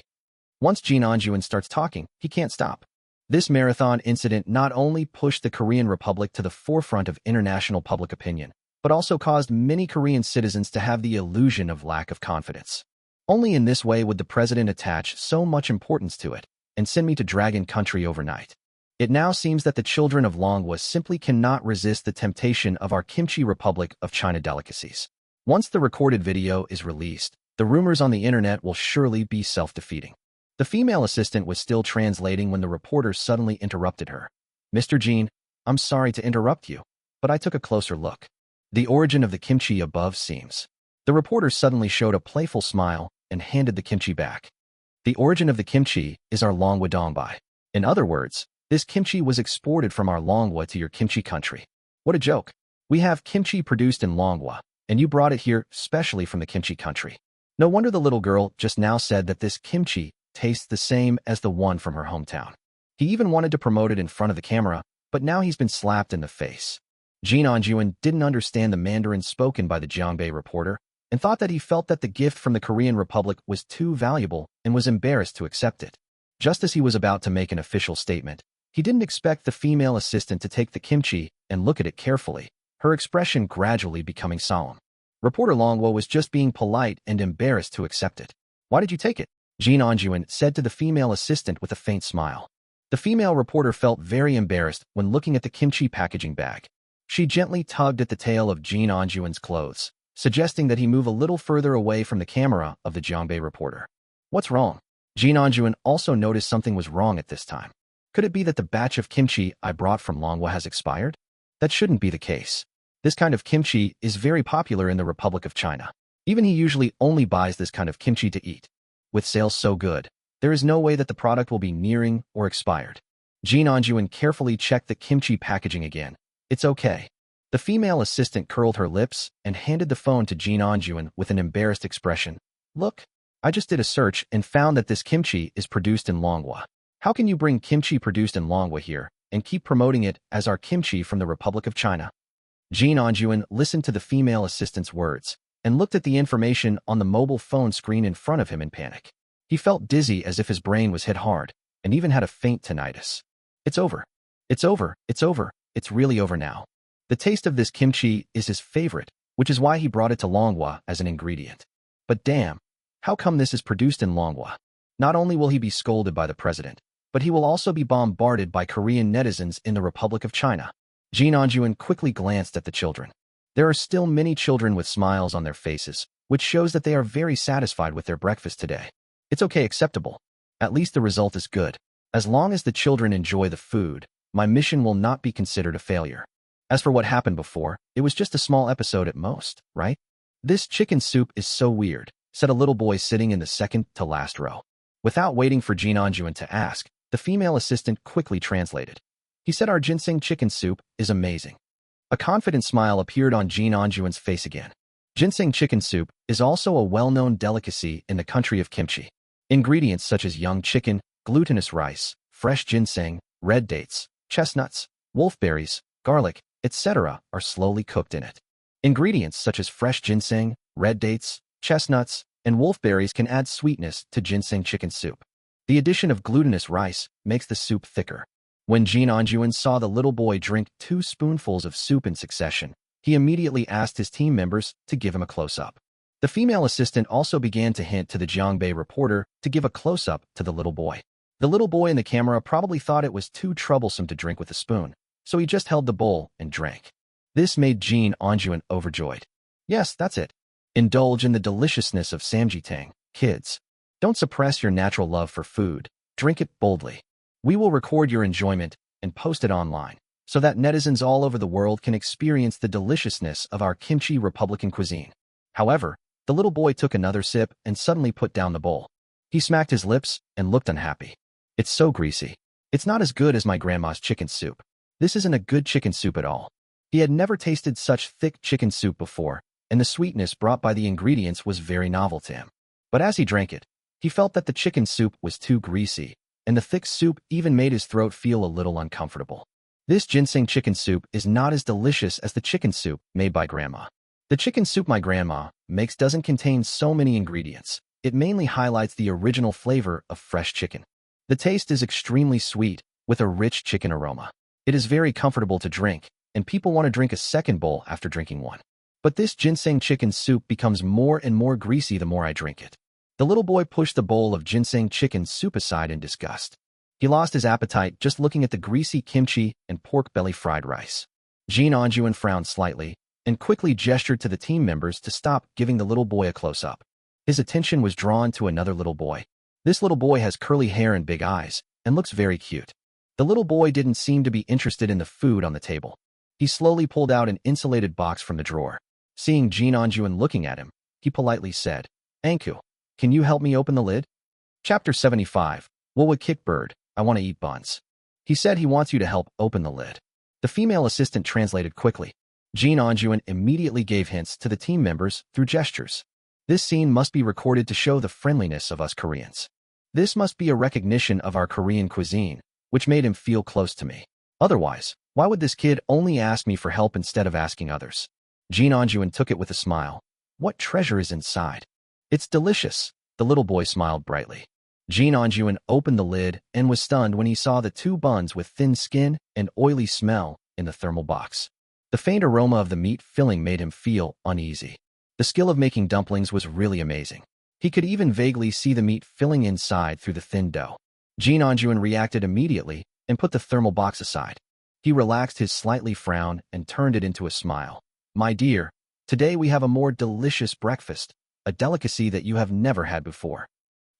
Once Jin Anjuan starts talking, he can't stop. This marathon incident not only pushed the Korean Republic to the forefront of international public opinion, but also caused many Korean citizens to have the illusion of lack of confidence. Only in this way would the president attach so much importance to it and send me to Dragon Country overnight. It now seems that the children of Manhwa simply cannot resist the temptation of our Kimchi Republic of China delicacies. Once the recorded video is released, the rumors on the internet will surely be self-defeating. The female assistant was still translating when the reporter suddenly interrupted her. "Mr. Jin, I'm sorry to interrupt you, but I took a closer look. The origin of the kimchi above seems..." The reporter suddenly showed a playful smile and handed the kimchi back. "The origin of the kimchi is our Longwa Dongbei. In other words, this kimchi was exported from our Longwa to your kimchi country." What a joke. We have kimchi produced in Longwa, and you brought it here specially from the kimchi country. No wonder the little girl just now said that this kimchi tastes the same as the one from her hometown. He even wanted to promote it in front of the camera, but now he's been slapped in the face. Jin Anjuan didn't understand the Mandarin spoken by the Jiangbei reporter, and thought that he felt that the gift from the Korean Republic was too valuable and was embarrassed to accept it. Just as he was about to make an official statement, he didn't expect the female assistant to take the kimchi and look at it carefully, her expression gradually becoming solemn. Reporter Longwo was just being polite and embarrassed to accept it. "Why did you take it?" Jin Anjuan said to the female assistant with a faint smile. The female reporter felt very embarrassed when looking at the kimchi packaging bag. She gently tugged at the tail of Jin Anjuan's clothes, suggesting that he move a little further away from the camera of the Jiangbei reporter. "What's wrong?" Jin Anjuan also noticed something was wrong at this time. Could it be that the batch of kimchi I brought from Longwa has expired? That shouldn't be the case. This kind of kimchi is very popular in the Republic of China. Even he usually only buys this kind of kimchi to eat. With sales so good, there is no way that the product will be nearing or expired. Jin Anjuan carefully checked the kimchi packaging again. "It's okay." The female assistant curled her lips and handed the phone to Jin Anjuan with an embarrassed expression. "Look, I just did a search and found that this kimchi is produced in Longwa. How can you bring kimchi produced in Longwa here and keep promoting it as our kimchi from the Republic of China?" Jean Anjuan listened to the female assistant's words and looked at the information on the mobile phone screen in front of him in panic. He felt dizzy as if his brain was hit hard and even had a faint tinnitus. It's over. It's over. It's over. It's really over now. The taste of this kimchi is his favorite, which is why he brought it to Manhwa as an ingredient. But damn, how come this is produced in Manhwa? Not only will he be scolded by the president, but he will also be bombarded by Korean netizens in the Republic of China. Jean Anjuan quickly glanced at the children. There are still many children with smiles on their faces, which shows that they are very satisfied with their breakfast today. It's okay, acceptable. At least the result is good. As long as the children enjoy the food, my mission will not be considered a failure. As for what happened before, it was just a small episode at most, right? This chicken soup is so weird, said a little boy sitting in the second to last row. Without waiting for Jean Anjuan to ask, the female assistant quickly translated. He said our ginseng chicken soup is amazing. A confident smile appeared on Jean Anjuan's face again. Ginseng chicken soup is also a well-known delicacy in the country of kimchi. Ingredients such as young chicken, glutinous rice, fresh ginseng, red dates, chestnuts, wolfberries, garlic, etc. are slowly cooked in it. Ingredients such as fresh ginseng, red dates, chestnuts, and wolfberries can add sweetness to ginseng chicken soup. The addition of glutinous rice makes the soup thicker. When Jean Anjuan saw the little boy drink 2 spoonfuls of soup in succession, he immediately asked his team members to give him a close-up. The female assistant also began to hint to the Jiangbei reporter to give a close-up to the little boy. The little boy in the camera probably thought it was too troublesome to drink with a spoon, so he just held the bowl and drank. This made Jean Anjuan overjoyed. Yes, that's it. Indulge in the deliciousness of samjitang, kids. Don't suppress your natural love for food. Drink it boldly. We will record your enjoyment and post it online, so that netizens all over the world can experience the deliciousness of our kimchi Republican cuisine. However, the little boy took another sip and suddenly put down the bowl. He smacked his lips and looked unhappy. It's so greasy. It's not as good as my grandma's chicken soup. This isn't a good chicken soup at all. He had never tasted such thick chicken soup before, and the sweetness brought by the ingredients was very novel to him. But as he drank it, he felt that the chicken soup was too greasy, and the thick soup even made his throat feel a little uncomfortable. This ginseng chicken soup is not as delicious as the chicken soup made by Grandma. The chicken soup my grandma makes doesn't contain so many ingredients. It mainly highlights the original flavor of fresh chicken. The taste is extremely sweet, with a rich chicken aroma. It is very comfortable to drink, and people want to drink a second bowl after drinking one. But this ginseng chicken soup becomes more and more greasy the more I drink it. The little boy pushed the bowl of ginseng chicken soup aside in disgust. He lost his appetite just looking at the greasy kimchi and pork belly fried rice. Jean Anjuan frowned slightly and quickly gestured to the team members to stop giving the little boy a close-up. His attention was drawn to another little boy. This little boy has curly hair and big eyes and looks very cute. The little boy didn't seem to be interested in the food on the table. He slowly pulled out an insulated box from the drawer. Seeing Jean Anjuan looking at him, he politely said, "Anku, can you help me open the lid?" Chapter 75. Wowa Kickbird, I want to eat buns. He said he wants you to help open the lid. The female assistant translated quickly. Jean Anjuan immediately gave hints to the team members through gestures. This scene must be recorded to show the friendliness of us Koreans. This must be a recognition of our Korean cuisine, which made him feel close to me. Otherwise, why would this kid only ask me for help instead of asking others? Jean Anjuan took it with a smile. What treasure is inside? It's delicious. The little boy smiled brightly. Jean Anjuan opened the lid and was stunned when he saw the 2 buns with thin skin and oily smell in the thermal box. The faint aroma of the meat filling made him feel uneasy. The skill of making dumplings was really amazing. He could even vaguely see the meat filling inside through the thin dough. Jean Anjuan reacted immediately and put the thermal box aside. He relaxed his slightly frown and turned it into a smile. My dear, today we have a more delicious breakfast, a delicacy that you have never had before.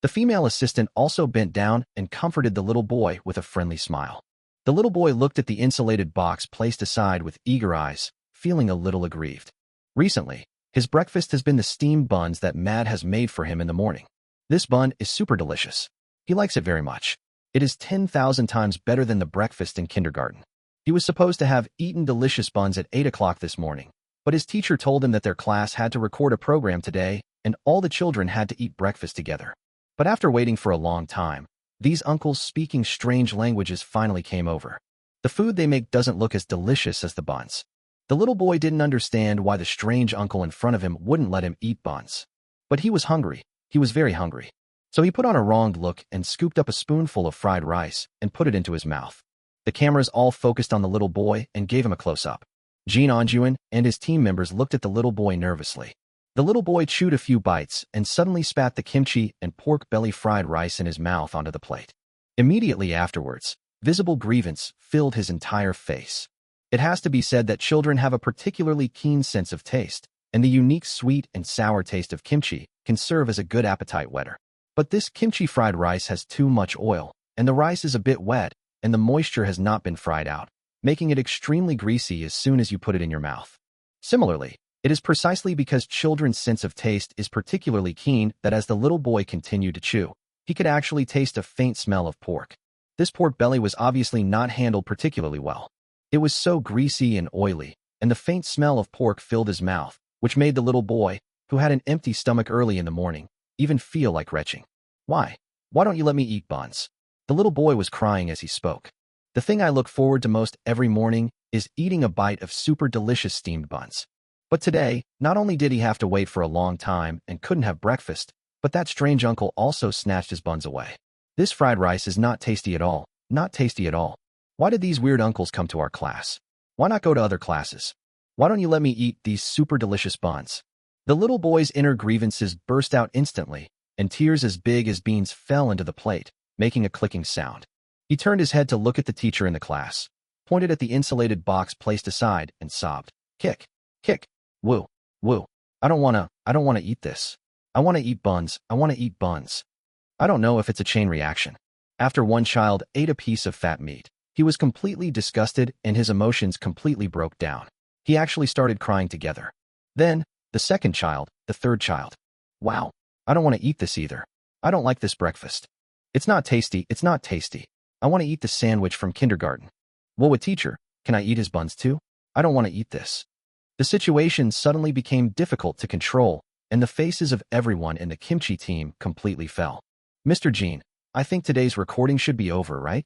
The female assistant also bent down and comforted the little boy with a friendly smile. The little boy looked at the insulated box placed aside with eager eyes, feeling a little aggrieved. Recently, his breakfast has been the steamed buns that Mad has made for him in the morning. This bun is super delicious. He likes it very much. It is 10,000 times better than the breakfast in kindergarten. He was supposed to have eaten delicious buns at 8 o'clock this morning, but his teacher told him that their class had to record a program today and all the children had to eat breakfast together. But after waiting for a long time, these uncles speaking strange languages finally came over. The food they make doesn't look as delicious as the buns. The little boy didn't understand why the strange uncle in front of him wouldn't let him eat buns. But he was hungry. He was very hungry. So he put on a wronged look and scooped up a spoonful of fried rice and put it into his mouth. The cameras all focused on the little boy and gave him a close-up. Jin Onjuan and his team members looked at the little boy nervously. The little boy chewed a few bites and suddenly spat the kimchi and pork belly fried rice in his mouth onto the plate. Immediately afterwards, visible grievance filled his entire face. It has to be said that children have a particularly keen sense of taste, and the unique sweet and sour taste of kimchi can serve as a good appetite whetter. But this kimchi fried rice has too much oil, and the rice is a bit wet, and the moisture has not been fried out, making it extremely greasy as soon as you put it in your mouth. Similarly, it is precisely because children's sense of taste is particularly keen that as the little boy continued to chew, he could actually taste a faint smell of pork. This pork belly was obviously not handled particularly well. It was so greasy and oily, and the faint smell of pork filled his mouth, which made the little boy, who had an empty stomach early in the morning, even feel like retching. Why? Why don't you let me eat buns? The little boy was crying as he spoke. The thing I look forward to most every morning is eating a bite of super delicious steamed buns. But today, not only did he have to wait for a long time and couldn't have breakfast, but that strange uncle also snatched his buns away. This fried rice is not tasty at all, not tasty at all. Why did these weird uncles come to our class? Why not go to other classes? Why don't you let me eat these super delicious buns? The little boy's inner grievances burst out instantly, and tears as big as beans fell into the plate, making a clicking sound. He turned his head to look at the teacher in the class, pointed at the insulated box placed aside, and sobbed. Kick, kick, woo, woo. I don't wanna eat this. I wanna eat buns, I wanna eat buns. I don't know if it's a chain reaction. After one child ate a piece of fat meat, he was completely disgusted and his emotions completely broke down. He actually started crying together. Then, the second child, the third child. Wow, I don't want to eat this either. I don't like this breakfast. It's not tasty, it's not tasty. I want to eat the sandwich from kindergarten. Well, with teacher, can I eat his buns too? I don't want to eat this. The situation suddenly became difficult to control, and the faces of everyone in the kimchi team completely fell. Mr. Jean, I think today's recording should be over, right?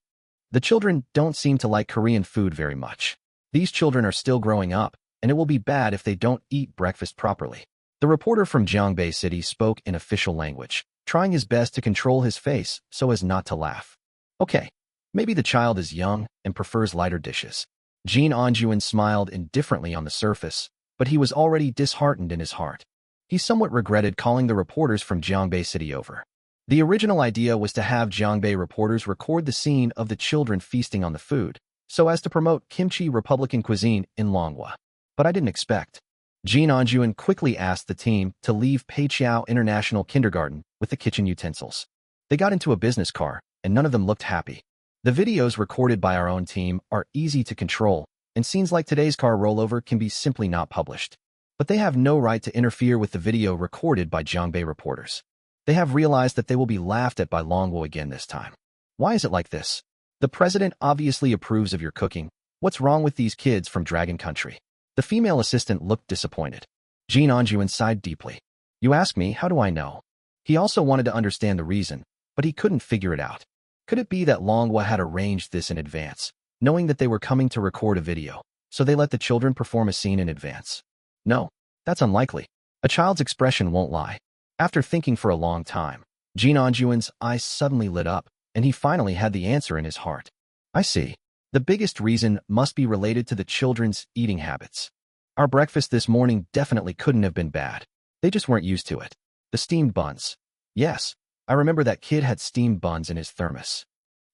The children don't seem to like Korean food very much. These children are still growing up, and it will be bad if they don't eat breakfast properly. The reporter from Gyeongbei City spoke in official language, trying his best to control his face so as not to laugh. Okay, maybe the child is young and prefers lighter dishes. Jin Onjuan smiled indifferently on the surface, but he was already disheartened in his heart. He somewhat regretted calling the reporters from Gyeongbei City over. The original idea was to have Gyeongbei reporters record the scene of the children feasting on the food, so as to promote kimchi Republican cuisine in Manhwa. But I didn't expect. Jin Onjuan quickly asked the team to leave Peiqiao International Kindergarten with the kitchen utensils. They got into a business car, and none of them looked happy. The videos recorded by our own team are easy to control, and scenes like today's car rollover can be simply not published. But they have no right to interfere with the video recorded by Gyeongbei reporters. They have realized that they will be laughed at by Longwo again this time. Why is it like this? The president obviously approves of your cooking. What's wrong with these kids from Dragon Country? The female assistant looked disappointed. Jin Onjuan sighed deeply. You ask me, how do I know? He also wanted to understand the reason, but he couldn't figure it out. Could it be that Longwa had arranged this in advance, knowing that they were coming to record a video, so they let the children perform a scene in advance? No, that's unlikely. A child's expression won't lie. After thinking for a long time, Jin Onjuan's eyes suddenly lit up, and he finally had the answer in his heart. I see. The biggest reason must be related to the children's eating habits. Our breakfast this morning definitely couldn't have been bad. They just weren't used to it. The steamed buns. Yes, I remember that kid had steamed buns in his thermos.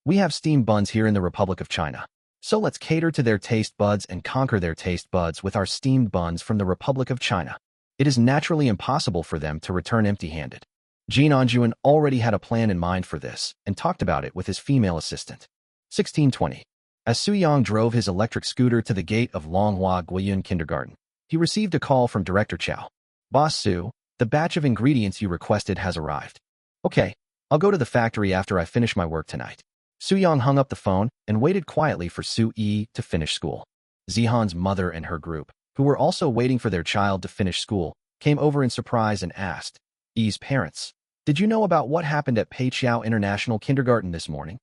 We have steamed buns here in the Republic of China. So let's cater to their taste buds and conquer their taste buds with our steamed buns from the Republic of China. It is naturally impossible for them to return empty-handed. Jin Onjuan already had a plan in mind for this and talked about it with his female assistant. 1620. As Soo-young drove his electric scooter to the gate of Longhua Guiyun Kindergarten, he received a call from Director Chow. Boss Soo, the batch of ingredients you requested has arrived. Okay, I'll go to the factory after I finish my work tonight. Soo-young hung up the phone and waited quietly for Soo-yi to finish school. Zihan's mother and her group, who were also waiting for their child to finish school, came over in surprise and asked, Yi's parents, did you know about what happened at Peiqiao International Kindergarten this morning?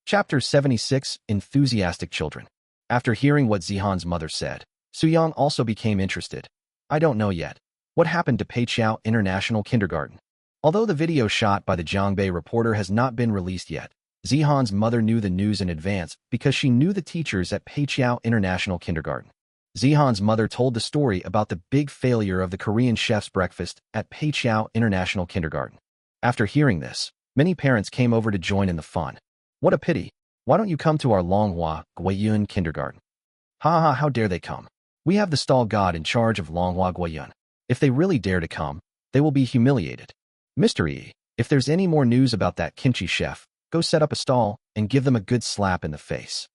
Chapter 76, Enthusiastic Children. After hearing what Zihan's mother said, Suyang also became interested. I don't know yet. What happened to Peiqiao International Kindergarten? Although the video shot by the Jiangbei reporter has not been released yet, Zihan's mother knew the news in advance because she knew the teachers at Peiqiao International Kindergarten. Zihan's mother told the story about the big failure of the Korean chef's breakfast at Peiqiao International Kindergarten. After hearing this, many parents came over to join in the fun. What a pity. Why don't you come to our Longhua Guiyun kindergarten? Ha ha, how dare they come? We have the stall god in charge of Longhua Guiyun. If they really dare to come, they will be humiliated. Mr. E, if there's any more news about that kimchi chef, go set up a stall and give them a good slap in the face.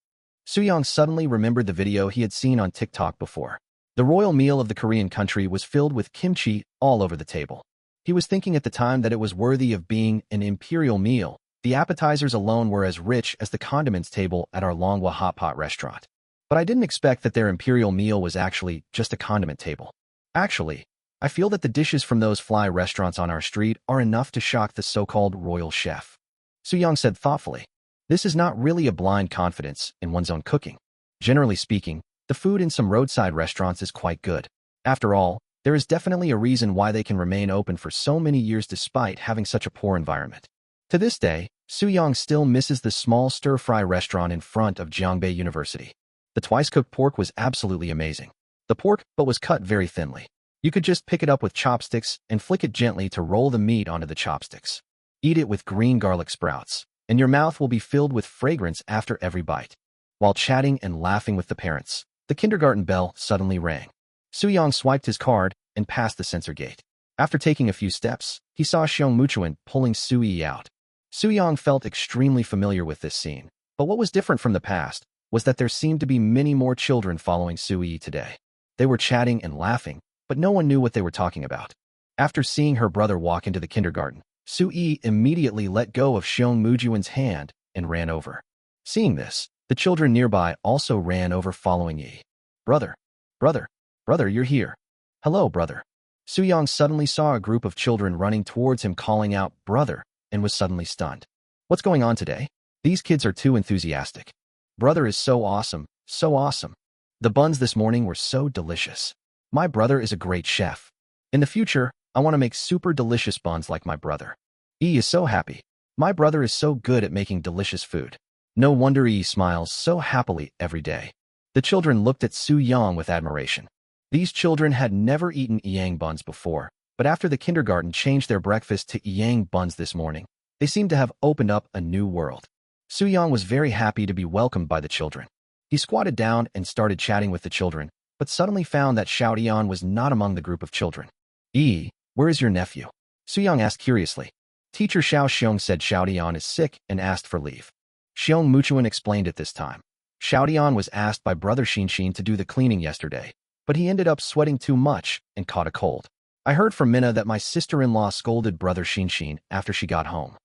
Suyang suddenly remembered the video he had seen on TikTok before. The royal meal of the Korean country was filled with kimchi all over the table. He was thinking at the time that it was worthy of being an imperial meal. The appetizers alone were as rich as the condiments table at our Longhua hot pot restaurant. But I didn't expect that their imperial meal was actually just a condiment table. Actually, I feel that the dishes from those fly restaurants on our street are enough to shock the so-called royal chef. Suyang said thoughtfully. This is not really a blind confidence in one's own cooking. Generally speaking, the food in some roadside restaurants is quite good. After all, there is definitely a reason why they can remain open for so many years despite having such a poor environment. To this day, Suyang still misses the small stir-fry restaurant in front of Jiangbei University. The twice-cooked pork was absolutely amazing. The pork, but was cut very thinly. You could just pick it up with chopsticks and flick it gently to roll the meat onto the chopsticks. Eat it with green garlic sprouts, and your mouth will be filled with fragrance after every bite. While chatting and laughing with the parents, the kindergarten bell suddenly rang. Suyang swiped his card and passed the censor gate. After taking a few steps, he saw Xiong Muchuan pulling Sui out. Suyang felt extremely familiar with this scene, but what was different from the past was that there seemed to be many more children following Sui today. They were chatting and laughing, but no one knew what they were talking about. After seeing her brother walk into the kindergarten, Sui immediately let go of Xiong Mujuan's hand and ran over. Seeing this, the children nearby also ran over following Yi. Brother, brother, brother, you're here. Hello, brother. Suyang suddenly saw a group of children running towards him calling out, brother, and was suddenly stunned. What's going on today? These kids are too enthusiastic. Brother is so awesome, so awesome. The buns this morning were so delicious. My brother is a great chef. In the future, I want to make super delicious buns like my brother. E is so happy. My brother is so good at making delicious food. No wonder E smiles so happily every day. The children looked at Suyang with admiration. These children had never eaten Yang buns before, but after the kindergarten changed their breakfast to Yang buns this morning, they seemed to have opened up a new world. Suyang was very happy to be welcomed by the children. He squatted down and started chatting with the children, but suddenly found that Xiaodian was not among the group of children. E, where is your nephew? Suyang asked curiously. Teacher Xiao Xiong said Xiaodian is sick and asked for leave. Xiong Muchuan explained at this time. Xiaodian was asked by brother Xinxin to do the cleaning yesterday, but he ended up sweating too much and caught a cold. I heard from Minna that my sister-in-law scolded brother Xinxin after she got home.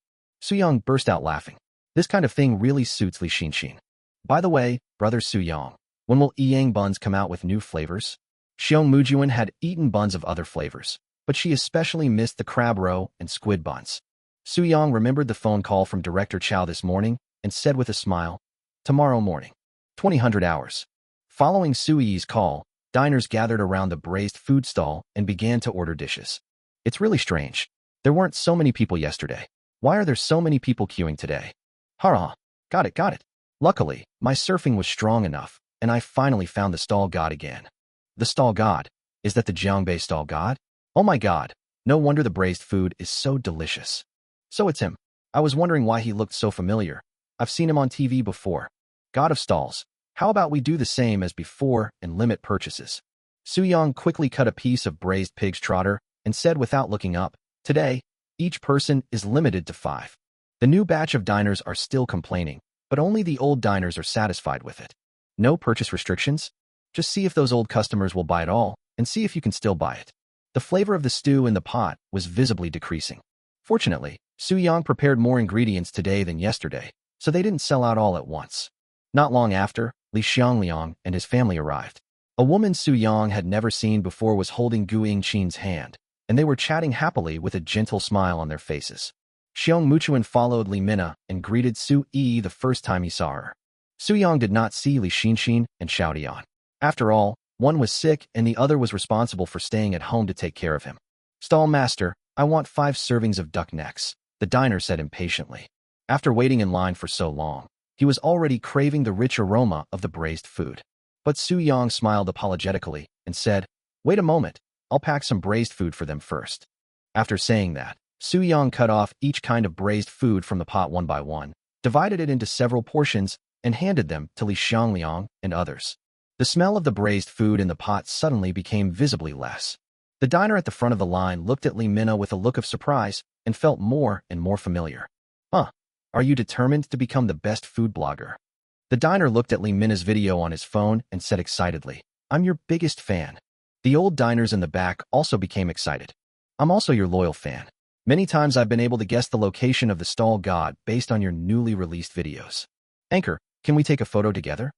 Suyang burst out laughing. This kind of thing really suits Li Xinxin. By the way, brother Suyang, when will Yang buns come out with new flavors? Xiong Mujuan had eaten buns of other flavors, but she especially missed the crab roe and squid buns. Suyang remembered the phone call from Director Chow this morning and said with a smile, tomorrow morning, 2000 hours. Following Sui's call, diners gathered around the braised food stall and began to order dishes. It's really strange. There weren't so many people yesterday. Why are there so many people queuing today? Hurrah! Got it. Luckily, my surfing was strong enough, and I finally found the stall god again. The stall god? Is that the Jiangbei stall god? Oh my god, no wonder the braised food is so delicious. So it's him. I was wondering why he looked so familiar. I've seen him on TV before. God of stalls, how about we do the same as before and limit purchases? Suyang quickly cut a piece of braised pig's trotter and said without looking up, today, each person is limited to 5. The new batch of diners are still complaining, but only the old diners are satisfied with it. No purchase restrictions? Just see if those old customers will buy it all, and see if you can still buy it. The flavor of the stew in the pot was visibly decreasing. Fortunately, Suyang prepared more ingredients today than yesterday, so they didn't sell out all at once. Not long after, Li Xiangliang and his family arrived. A woman Suyang had never seen before was holding Gu Yingqin's hand, and they were chatting happily with a gentle smile on their faces. Xiong Muchuan followed Li Minna and greeted Su Yi the first time he saw her. Suyang did not see Li Xinxin and Xiaodian. After all, One was sick and the other was responsible for staying at home to take care of him. "Stall master, I want 5 servings of duck necks," the diner said impatiently. After waiting in line for so long, he was already craving the rich aroma of the braised food. But Su Yang smiled apologetically and said, "Wait a moment, I'll pack some braised food for them first." After saying that, Su Yang cut off each kind of braised food from the pot one by one, divided it into several portions, and handed them to Li Xiangliang and others. The smell of the braised food in the pot suddenly became visibly less. The diner at the front of the line looked at Li Minna with a look of surprise and felt more and more familiar. "Huh, are you determined to become the best food blogger?" The diner looked at Li Minna's video on his phone and said excitedly, "I'm your biggest fan." The old diners in the back also became excited. "I'm also your loyal fan. Many times I've been able to guess the location of the stall god based on your newly released videos. Anchor, can we take a photo together?"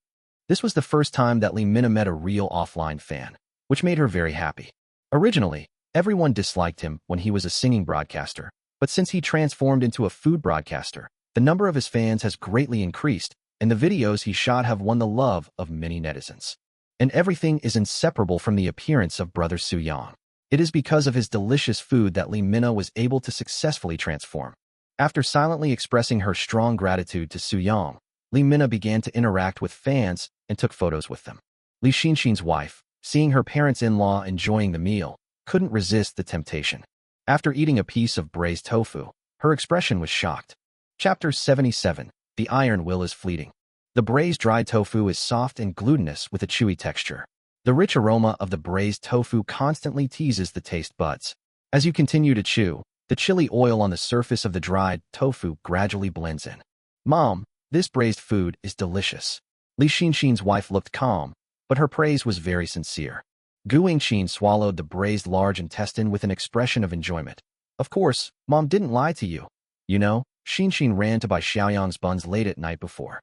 This was the first time that Li Minna met a real offline fan, which made her very happy. Originally, everyone disliked him when he was a singing broadcaster, but since he transformed into a food broadcaster, the number of his fans has greatly increased, and the videos he shot have won the love of many netizens. And everything is inseparable from the appearance of brother Su Yang. It is because of his delicious food that Li Minna was able to successfully transform. After silently expressing her strong gratitude to Su Yang, Li Minna began to interact with fans and took photos with them. Li Xinxin's wife, seeing her parents-in-law enjoying the meal, couldn't resist the temptation. After eating a piece of braised tofu, her expression was shocked. Chapter 77. The Iron Will is Fleeting. The braised dried tofu is soft and glutinous with a chewy texture. The rich aroma of the braised tofu constantly teases the taste buds. As you continue to chew, the chili oil on the surface of the dried tofu gradually blends in. "Mom, this braised food is delicious." Li Xinxin's wife looked calm, but her praise was very sincere. Gu Yingqin swallowed the braised large intestine with an expression of enjoyment. "Of course, Mom didn't lie to you. You know, Xinxin ran to buy Xiaoyang's buns late at night before.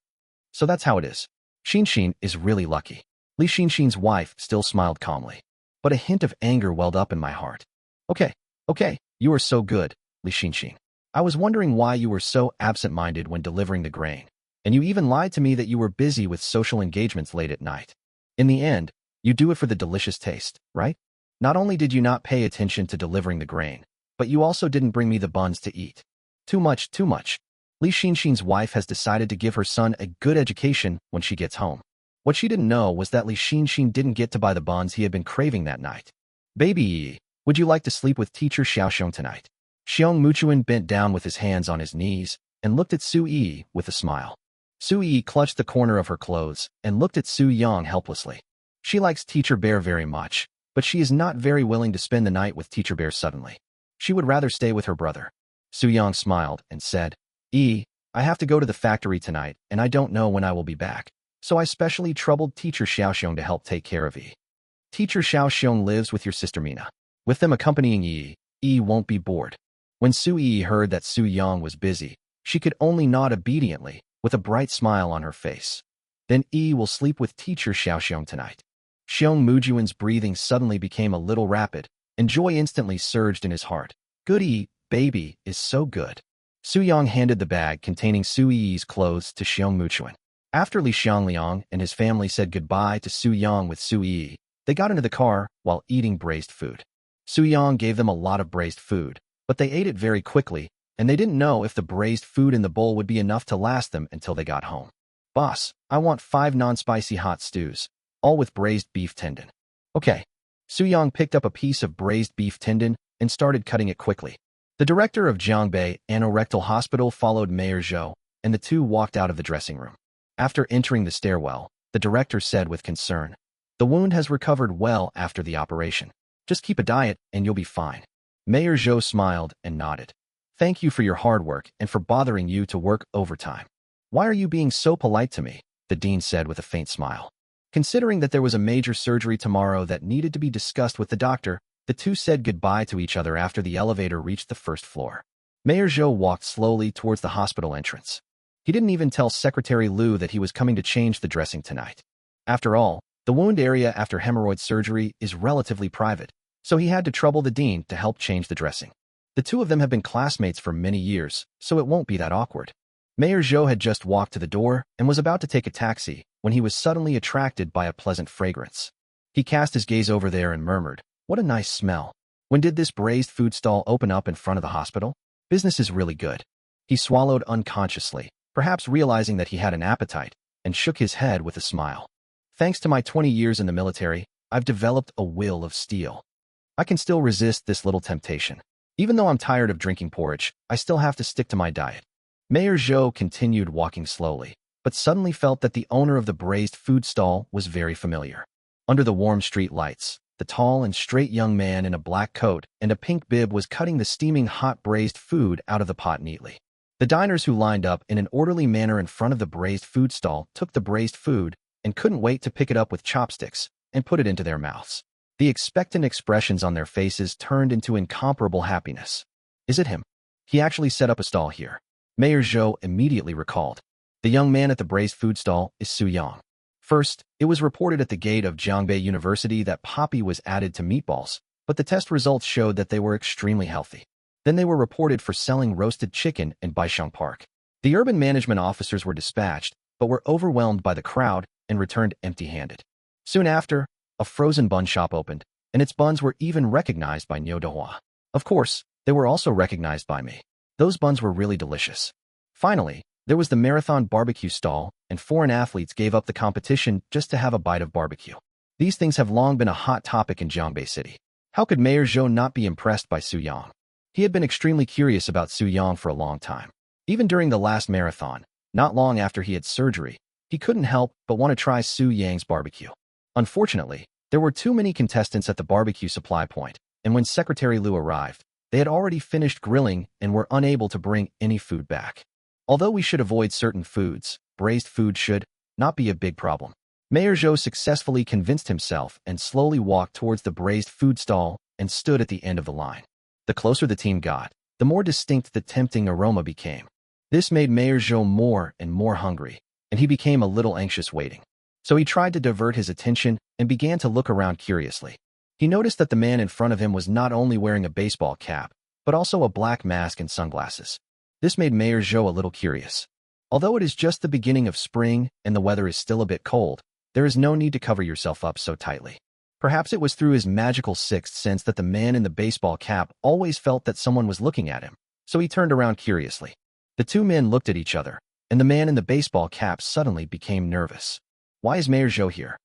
So that's how it is. Xinxin is really lucky." Li Xinxin's wife still smiled calmly, but a hint of anger welled up in my heart. Okay, you are so good, Li Xinxin. I was wondering why you were so absent-minded when delivering the grain, and you even lied to me that you were busy with social engagements late at night. In the end, you do it for the delicious taste, right? Not only did you not pay attention to delivering the grain, but you also didn't bring me the buns to eat. Too much. Li Xinxin's wife has decided to give her son a good education when she gets home. What she didn't know was that Li Xinxin didn't get to buy the buns he had been craving that night. "Baby Yi, would you like to sleep with teacher Xiaoxiong tonight?" Xiong Muchuan bent down with his hands on his knees and looked at Su Yi with a smile. Su Yi clutched the corner of her clothes and looked at Su Yang helplessly. She likes Teacher Bear very much, but she is not very willing to spend the night with Teacher Bear suddenly. She would rather stay with her brother. Su Yang smiled and said, "I have to go to the factory tonight, and I don't know when I will be back. So I specially troubled Teacher Xiaoxiong to help take care of Yi. Teacher Xiaoxiong lives with your sister Mina. With them accompanying Yi won't be bored." When Su Yi heard that Su Yang was busy, she could only nod obediently, with a bright smile on her face. "Then Yi will sleep with Teacher Xiaoxiong tonight." Xiong Mujuan's breathing suddenly became a little rapid, and joy instantly surged in his heart. "Good Yi, baby, is so good." Su Yang handed the bag containing Su Yi's clothes to Xiong Muchuan. After Li Xiangliang and his family said goodbye to Su Yang with Su Yi, they got into the car while eating braised food. Su Yang gave them a lot of braised food, but they ate it very quickly, and they didn't know if the braised food in the bowl would be enough to last them until they got home. "Boss, I want 5 non-spicy hot stews, all with braised beef tendon." "Okay." Su Yang picked up a piece of braised beef tendon and started cutting it quickly. The director of Jiangbei Anorectal Hospital followed Mayor Zhou, and the two walked out of the dressing room. After entering the stairwell, the director said with concern, "The wound has recovered well after the operation. Just keep a diet and you'll be fine." Mayor Zhou smiled and nodded. "Thank you for your hard work and for bothering you to work overtime." "Why are you being so polite to me?" the dean said with a faint smile. Considering that there was a major surgery tomorrow that needed to be discussed with the doctor, the two said goodbye to each other after the elevator reached the first floor. Mayor Zhou walked slowly towards the hospital entrance. He didn't even tell Secretary Liu that he was coming to change the dressing tonight. After all, the wound area after hemorrhoid surgery is relatively private, so he had to trouble the dean to help change the dressing. The two of them have been classmates for many years, so it won't be that awkward. Mayor Zhou had just walked to the door and was about to take a taxi when he was suddenly attracted by a pleasant fragrance. He cast his gaze over there and murmured, "What a nice smell. When did this braised food stall open up in front of the hospital? Business is really good." He swallowed unconsciously, perhaps realizing that he had an appetite, and shook his head with a smile. "Thanks to my 20 years in the military, I've developed a will of steel. I can still resist this little temptation. Even though I'm tired of drinking porridge, I still have to stick to my diet." Mayor Zhou continued walking slowly, but suddenly felt that the owner of the braised food stall was very familiar. Under the warm street lights, the tall and straight young man in a black coat and a pink bib was cutting the steaming hot braised food out of the pot neatly. The diners who lined up in an orderly manner in front of the braised food stall took the braised food and couldn't wait to pick it up with chopsticks and put it into their mouths. The expectant expressions on their faces turned into incomparable happiness. "Is it him? He actually set up a stall here." Mayor Zhou immediately recalled. The young man at the braised food stall is Su Yang. First, it was reported at the gate of Jiangbei University that poppy was added to meatballs, but the test results showed that they were extremely healthy. Then they were reported for selling roasted chicken in Baisheng Park. The urban management officers were dispatched, but were overwhelmed by the crowd and returned empty-handed. Soon after, a frozen bun shop opened, and its buns were even recognized by Niu Dehua. Of course, they were also recognized by me. Those buns were really delicious. Finally, there was the marathon barbecue stall, and foreign athletes gave up the competition just to have a bite of barbecue. These things have long been a hot topic in Jiangbei City. How could Mayor Zhou not be impressed by Su Yang? He had been extremely curious about Su Yang for a long time. Even during the last marathon, not long after he had surgery, he couldn't help but want to try Su Yang's barbecue. Unfortunately, there were too many contestants at the barbecue supply point, and when Secretary Liu arrived, they had already finished grilling and were unable to bring any food back. Although we should avoid certain foods, braised food should not be a big problem. Mayor Zhou successfully convinced himself and slowly walked towards the braised food stall and stood at the end of the line. The closer the team got, the more distinct the tempting aroma became. This made Mayor Zhou more and more hungry, and he became a little anxious waiting. So he tried to divert his attention and began to look around curiously. He noticed that the man in front of him was not only wearing a baseball cap, but also a black mask and sunglasses. This made Mayor Zhou a little curious. Although it is just the beginning of spring and the weather is still a bit cold, there is no need to cover yourself up so tightly. Perhaps it was through his magical sixth sense that the man in the baseball cap always felt that someone was looking at him, so he turned around curiously. The two men looked at each other, and the man in the baseball cap suddenly became nervous. Why is Mayor Zhou here?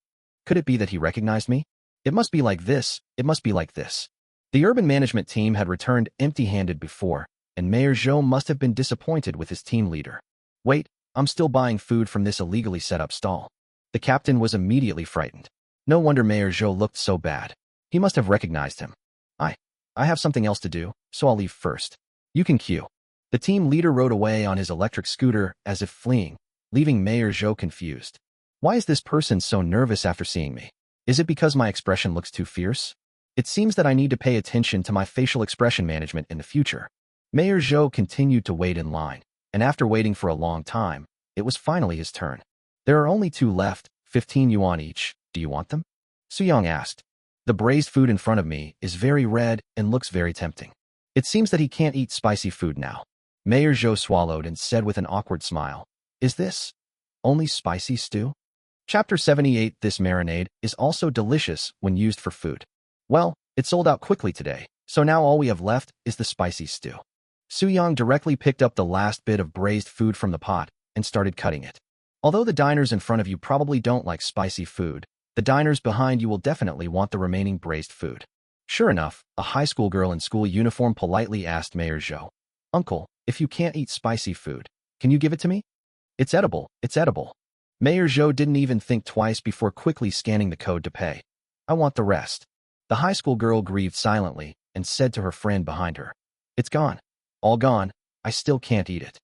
Could it be that he recognized me? It must be like this, it must be like this. The urban management team had returned empty-handed before, and Mayor Zhou must have been disappointed with his team leader. "Wait, I'm still buying food from this illegally set-up stall." The captain was immediately frightened. No wonder Mayor Zhou looked so bad. He must have recognized him. I have something else to do, so I'll leave first. You can queue." The team leader rode away on his electric scooter as if fleeing, leaving Mayor Zhou confused. Why is this person so nervous after seeing me? Is it because my expression looks too fierce? It seems that I need to pay attention to my facial expression management in the future. Mayor Zhou continued to wait in line, and after waiting for a long time, it was finally his turn. "There are only two left, 15 yuan each. Do you want them?" Su Yang asked. "The braised food in front of me is very red and looks very tempting. It seems that he can't eat spicy food now." Mayor Zhou swallowed and said with an awkward smile, "Is this only spicy stew?" Chapter 78. This marinade is also delicious when used for food. Well, it sold out quickly today, so now all we have left is the spicy stew. Su Yang directly picked up the last bit of braised food from the pot and started cutting it. Although the diners in front of you probably don't like spicy food, the diners behind you will definitely want the remaining braised food. Sure enough, a high school girl in school uniform politely asked Mayor Zhou, "Uncle, if you can't eat spicy food, can you give it to me? It's edible, it's edible." Mayor Zhou didn't even think twice before quickly scanning the code to pay. "I want the rest." The high school girl grieved silently and said to her friend behind her, "It's gone. All gone. I still can't eat it."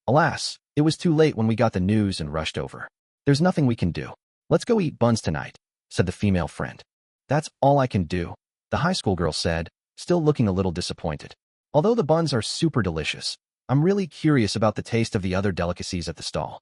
Alas, it was too late when we got the news and rushed over. "There's nothing we can do. Let's go eat buns tonight," said the female friend. "That's all I can do," the high school girl said, still looking a little disappointed. "Although the buns are super delicious, I'm really curious about the taste of the other delicacies at the stall."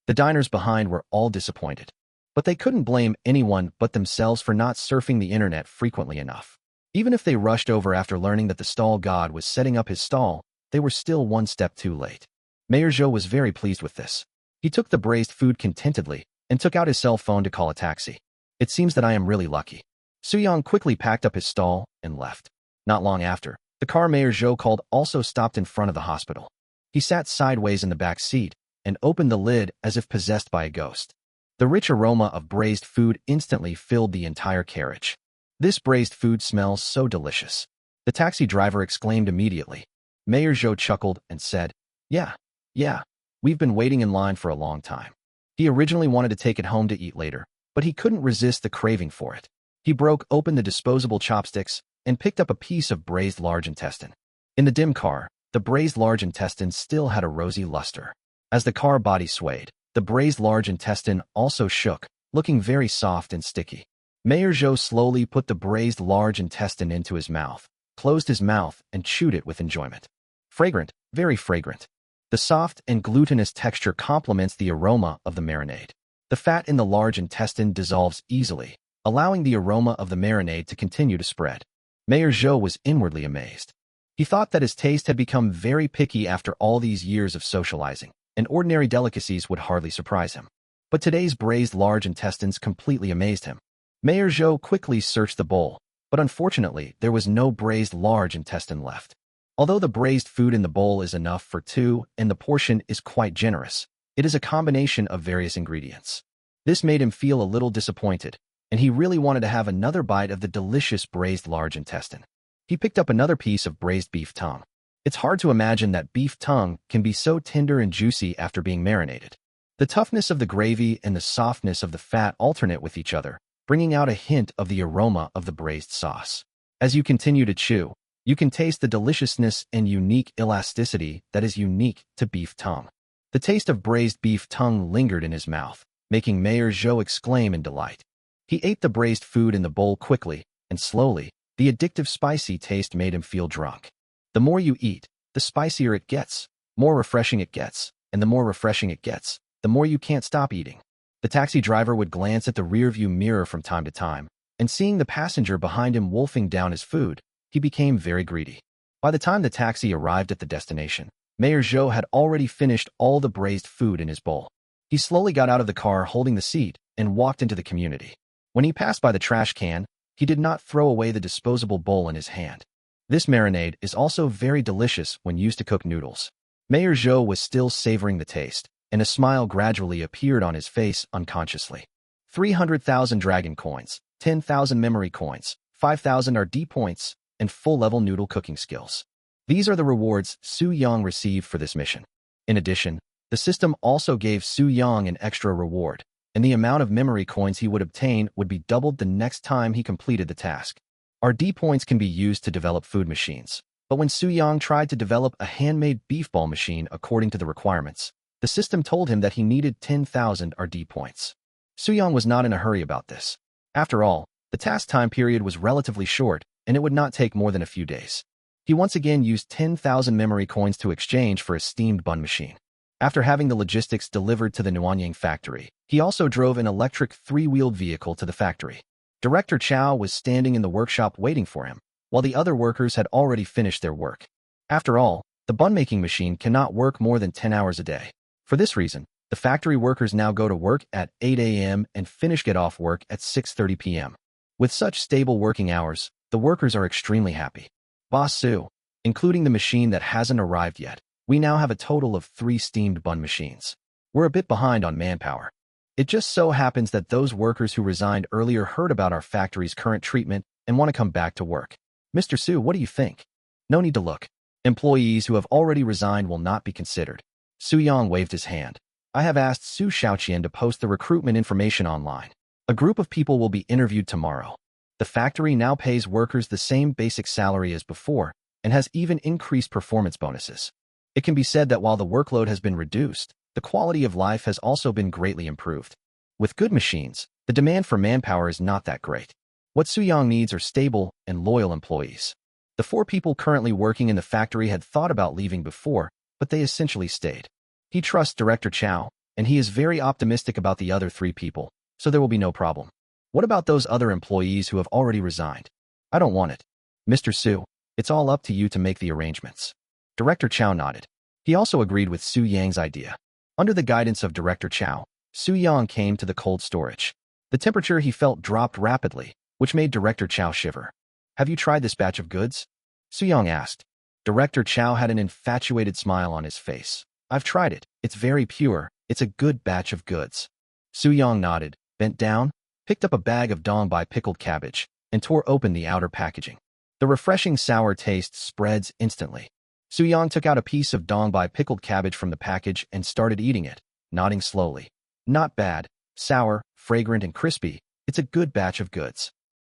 The diners behind were all disappointed, but they couldn't blame anyone but themselves for not surfing the internet frequently enough. Even if they rushed over after learning that the stall god was setting up his stall, they were still one step too late. Mayor Zhou was very pleased with this. He took the braised food contentedly and took out his cell phone to call a taxi. "It seems that I am really lucky. Su-young quickly packed up his stall and left. Not long after, the car Mayor Zhou called also stopped in front of the hospital. He sat sideways in the back seat and opened the lid as if possessed by a ghost. The rich aroma of braised food instantly filled the entire carriage. This braised food smells so delicious. The taxi driver exclaimed immediately. Mayor Zhou chuckled and said, Yeah, we've been waiting in line for a long time. He originally wanted to take it home to eat later, but he couldn't resist the craving for it. He broke open the disposable chopsticks and picked up a piece of braised large intestine. In the dim car, the braised large intestine still had a rosy luster. As the car body swayed, the braised large intestine also shook, looking very soft and sticky. Mayor Zhou slowly put the braised large intestine into his mouth, closed his mouth, and chewed it with enjoyment. Fragrant, very fragrant. The soft and glutinous texture complements the aroma of the marinade. The fat in the large intestine dissolves easily, allowing the aroma of the marinade to continue to spread. Mayor Zhou was inwardly amazed. He thought that his taste had become very picky after all these years of socializing, and ordinary delicacies would hardly surprise him. But today's braised large intestines completely amazed him. Mayor Zhou quickly searched the bowl, but unfortunately there was no braised large intestine left. Although the braised food in the bowl is enough for two and the portion is quite generous, it is a combination of various ingredients. This made him feel a little disappointed, and he really wanted to have another bite of the delicious braised large intestine. He picked up another piece of braised beef tongue. It's hard to imagine that beef tongue can be so tender and juicy after being marinated. The toughness of the gravy and the softness of the fat alternate with each other, bringing out a hint of the aroma of the braised sauce. As you continue to chew, you can taste the deliciousness and unique elasticity that is unique to beef tongue. The taste of braised beef tongue lingered in his mouth, making Mayor Zhou exclaim in delight. He ate the braised food in the bowl quickly, and slowly, the addictive spicy taste made him feel drunk. The more you eat, the spicier it gets, more refreshing it gets, and the more refreshing it gets, the more you can't stop eating. The taxi driver would glance at the rearview mirror from time to time, and seeing the passenger behind him wolfing down his food, he became very greedy. By the time the taxi arrived at the destination, Mayor Zhou had already finished all the braised food in his bowl. He slowly got out of the car holding the seat and walked into the community. When he passed by the trash can, he did not throw away the disposable bowl in his hand. This marinade is also very delicious when used to cook noodles. Mayor Zhou was still savoring the taste, and a smile gradually appeared on his face unconsciously. 300,000 dragon coins, 10,000 memory coins, 5,000 RD points, and full-level noodle cooking skills. These are the rewards Su-young received for this mission. In addition, the system also gave Su-young an extra reward, and the amount of memory coins he would obtain would be doubled the next time he completed the task. RD points can be used to develop food machines, but when Su-young tried to develop a handmade beef ball machine according to the requirements, the system told him that he needed 10,000 RD points. Su-young was not in a hurry about this. After all, the task time period was relatively short, and it would not take more than a few days. He once again used 10,000 memory coins to exchange for a steamed bun machine. After having the logistics delivered to the Nuanyang factory, he also drove an electric three-wheeled vehicle to the factory. Director Chow was standing in the workshop waiting for him, while the other workers had already finished their work. After all, the bun-making machine cannot work more than 10 hours a day. For this reason, the factory workers now go to work at 8 a.m. and get off work at 6:30 p.m. With such stable working hours, the workers are extremely happy. Boss Su, including the machine that hasn't arrived yet, we now have a total of 3 steamed bun machines. We're a bit behind on manpower. It just so happens that those workers who resigned earlier heard about our factory's current treatment and want to come back to work. Mr. Su, what do you think? No need to look. Employees who have already resigned will not be considered. Su-young waved his hand. I have asked Su Xiaoqian to post the recruitment information online. A group of people will be interviewed tomorrow. The factory now pays workers the same basic salary as before and has even increased performance bonuses. It can be said that while the workload has been reduced, the quality of life has also been greatly improved. With good machines, the demand for manpower is not that great. What Su-young needs are stable and loyal employees. The 4 people currently working in the factory had thought about leaving before, but they essentially stayed. He trusts Director Chow, and he is very optimistic about the other 3 people, so there will be no problem. What about those other employees who have already resigned? I don't want it. Mr. Su, it's all up to you to make the arrangements. Director Chow nodded. He also agreed with Su-young's idea. Under the guidance of Director Chow, Su-young came to the cold storage. The temperature he felt dropped rapidly, which made Director Chow shiver. Have you tried this batch of goods? Soo-young asked. Director Chow had an infatuated smile on his face. I've tried it. It's very pure. It's a good batch of goods. Soo-young nodded, bent down, picked up a bag of dongbei pickled cabbage, and tore open the outer packaging. The refreshing sour taste spreads instantly. Soo-young took out a piece of dongbei pickled cabbage from the package and started eating it, nodding slowly. Not bad. Sour, fragrant, and crispy. It's a good batch of goods.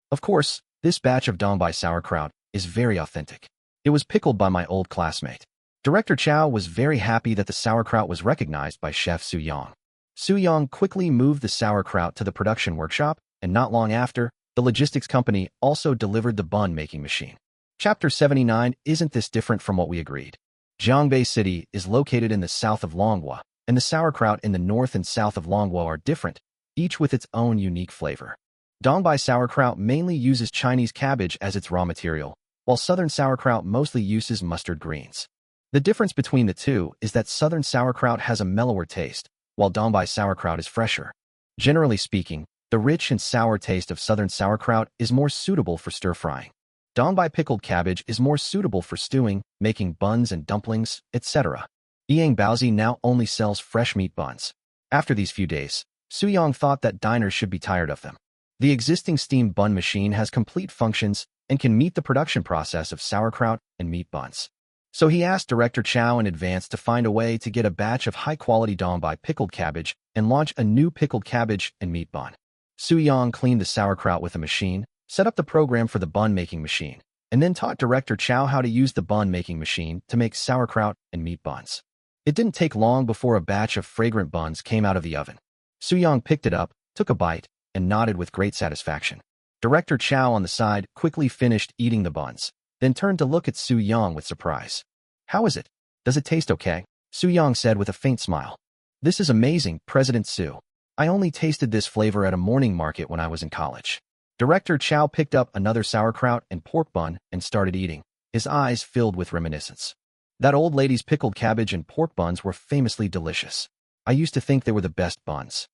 Of course, this batch of dongbei sauerkraut is very authentic. It was pickled by my old classmate. Director Chow was very happy that the sauerkraut was recognized by Chef Soo-young. Soo-young quickly moved the sauerkraut to the production workshop, and not long after, the logistics company also delivered the bun-making machine. Chapter 79. Isn't this different from what we agreed? Jiangbei City is located in the south of Manhwa, and the sauerkraut in the north and south of Manhwa are different, each with its own unique flavor. Dongbei sauerkraut mainly uses Chinese cabbage as its raw material, while southern sauerkraut mostly uses mustard greens. The difference between the two is that southern sauerkraut has a mellower taste, while dongbei sauerkraut is fresher. Generally speaking, the rich and sour taste of southern sauerkraut is more suitable for stir-frying. Dongbei pickled cabbage is more suitable for stewing, making buns and dumplings, etc. Yang Baozi now only sells fresh meat buns. After these few days, Soo-young thought that diners should be tired of them. The existing steam bun machine has complete functions and can meet the production process of sauerkraut and meat buns. So he asked Director Chow in advance to find a way to get a batch of high-quality dongbei pickled cabbage and launch a new pickled cabbage and meat bun. Soo-young cleaned the sauerkraut with a machine, set up the program for the bun-making machine, and then taught Director Chow how to use the bun-making machine to make sauerkraut and meat buns. It didn't take long before a batch of fragrant buns came out of the oven. Soo-young picked it up, took a bite, and nodded with great satisfaction. Director Chow on the side quickly finished eating the buns, then turned to look at Soo-young with surprise. How is it? Does it taste okay? Soo-young said with a faint smile. This is amazing, President Soo. I only tasted this flavor at a morning market when I was in college. Director Chow picked up another sauerkraut and pork bun and started eating, his eyes filled with reminiscence. That old lady's pickled cabbage and pork buns were famously delicious. I used to think they were the best buns.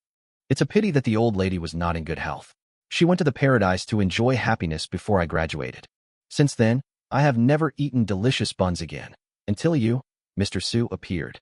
It's a pity that the old lady was not in good health. She went to the paradise to enjoy happiness before I graduated. Since then, I have never eaten delicious buns again, until you, Mr. Soo, appeared.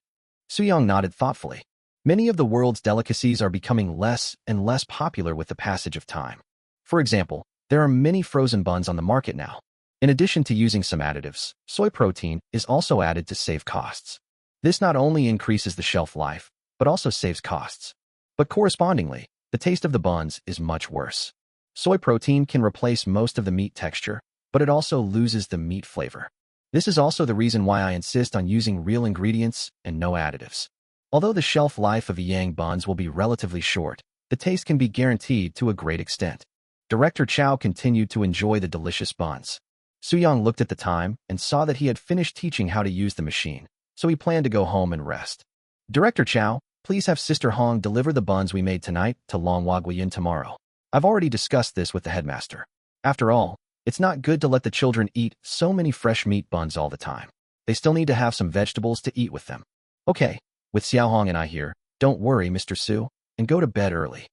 Soo-young nodded thoughtfully. Many of the world's delicacies are becoming less and less popular with the passage of time. For example, there are many frozen buns on the market now. In addition to using some additives, soy protein is also added to save costs. This not only increases the shelf life, but also saves costs. But correspondingly, the taste of the buns is much worse. Soy protein can replace most of the meat texture, but it also loses the meat flavor. This is also the reason why I insist on using real ingredients and no additives. Although the shelf life of yang buns will be relatively short, the taste can be guaranteed to a great extent. Director Chow continued to enjoy the delicious buns. Soo-young looked at the time and saw that he had finished teaching how to use the machine, so he planned to go home and rest. Director Chow, please have Sister Hong deliver the buns we made tonight to Longhua Guiyun tomorrow. I've already discussed this with the headmaster. After all, it's not good to let the children eat so many fresh meat buns all the time. They still need to have some vegetables to eat with them. Okay, with Xiao Hong and I here, don't worry, Mr. Soo, and go to bed early.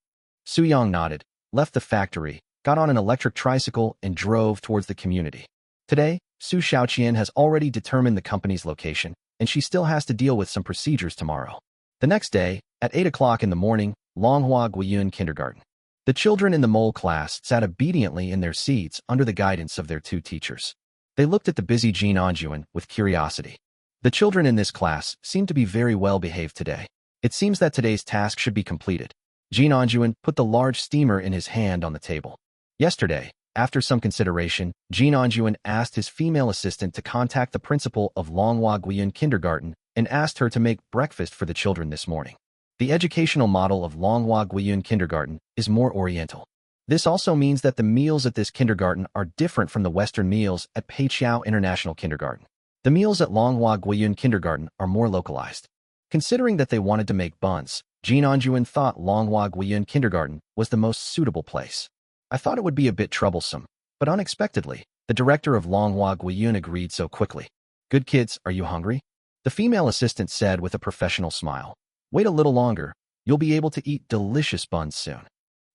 Soo-young nodded, left the factory, got on an electric tricycle, and drove towards the community. Today, Su Xiaoqian has already determined the company's location, and she still has to deal with some procedures tomorrow. The next day, at 8 o'clock in the morning, Longhua Guiyun Kindergarten. The children in the mole class sat obediently in their seats under the guidance of their two teachers. They looked at the busy Jin Anjuan with curiosity. The children in this class seemed to be very well behaved today. It seems that today's task should be completed. Jin Anjuan put the large steamer in his hand on the table. Yesterday, after some consideration, Jin Anjuan asked his female assistant to contact the principal of Longhua Guiyun Kindergarten and asked her to make breakfast for the children this morning. The educational model of Longhua Guiyun Kindergarten is more oriental. This also means that the meals at this kindergarten are different from the Western meals at Peiqiao International Kindergarten. The meals at Longhua Guiyun Kindergarten are more localized. Considering that they wanted to make buns, Jin Anjuan thought Longhua Guiyun Kindergarten was the most suitable place. I thought it would be a bit troublesome, but unexpectedly, the director of Longhua Guiyun agreed so quickly. Good kids, are you hungry? The female assistant said with a professional smile. Wait a little longer, you'll be able to eat delicious buns soon.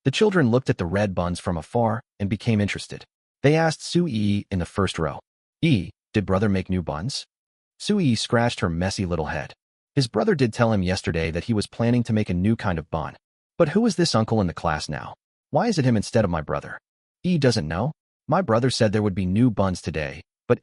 The children looked at the red buns from afar and became interested. They asked Sui in the first row, did brother make new buns? Sui scratched her messy little head. His brother did tell him yesterday that he was planning to make a new kind of bun. But who is this uncle in the class now? Why is it him instead of my brother? Doesn't know? My brother said there would be new buns today, but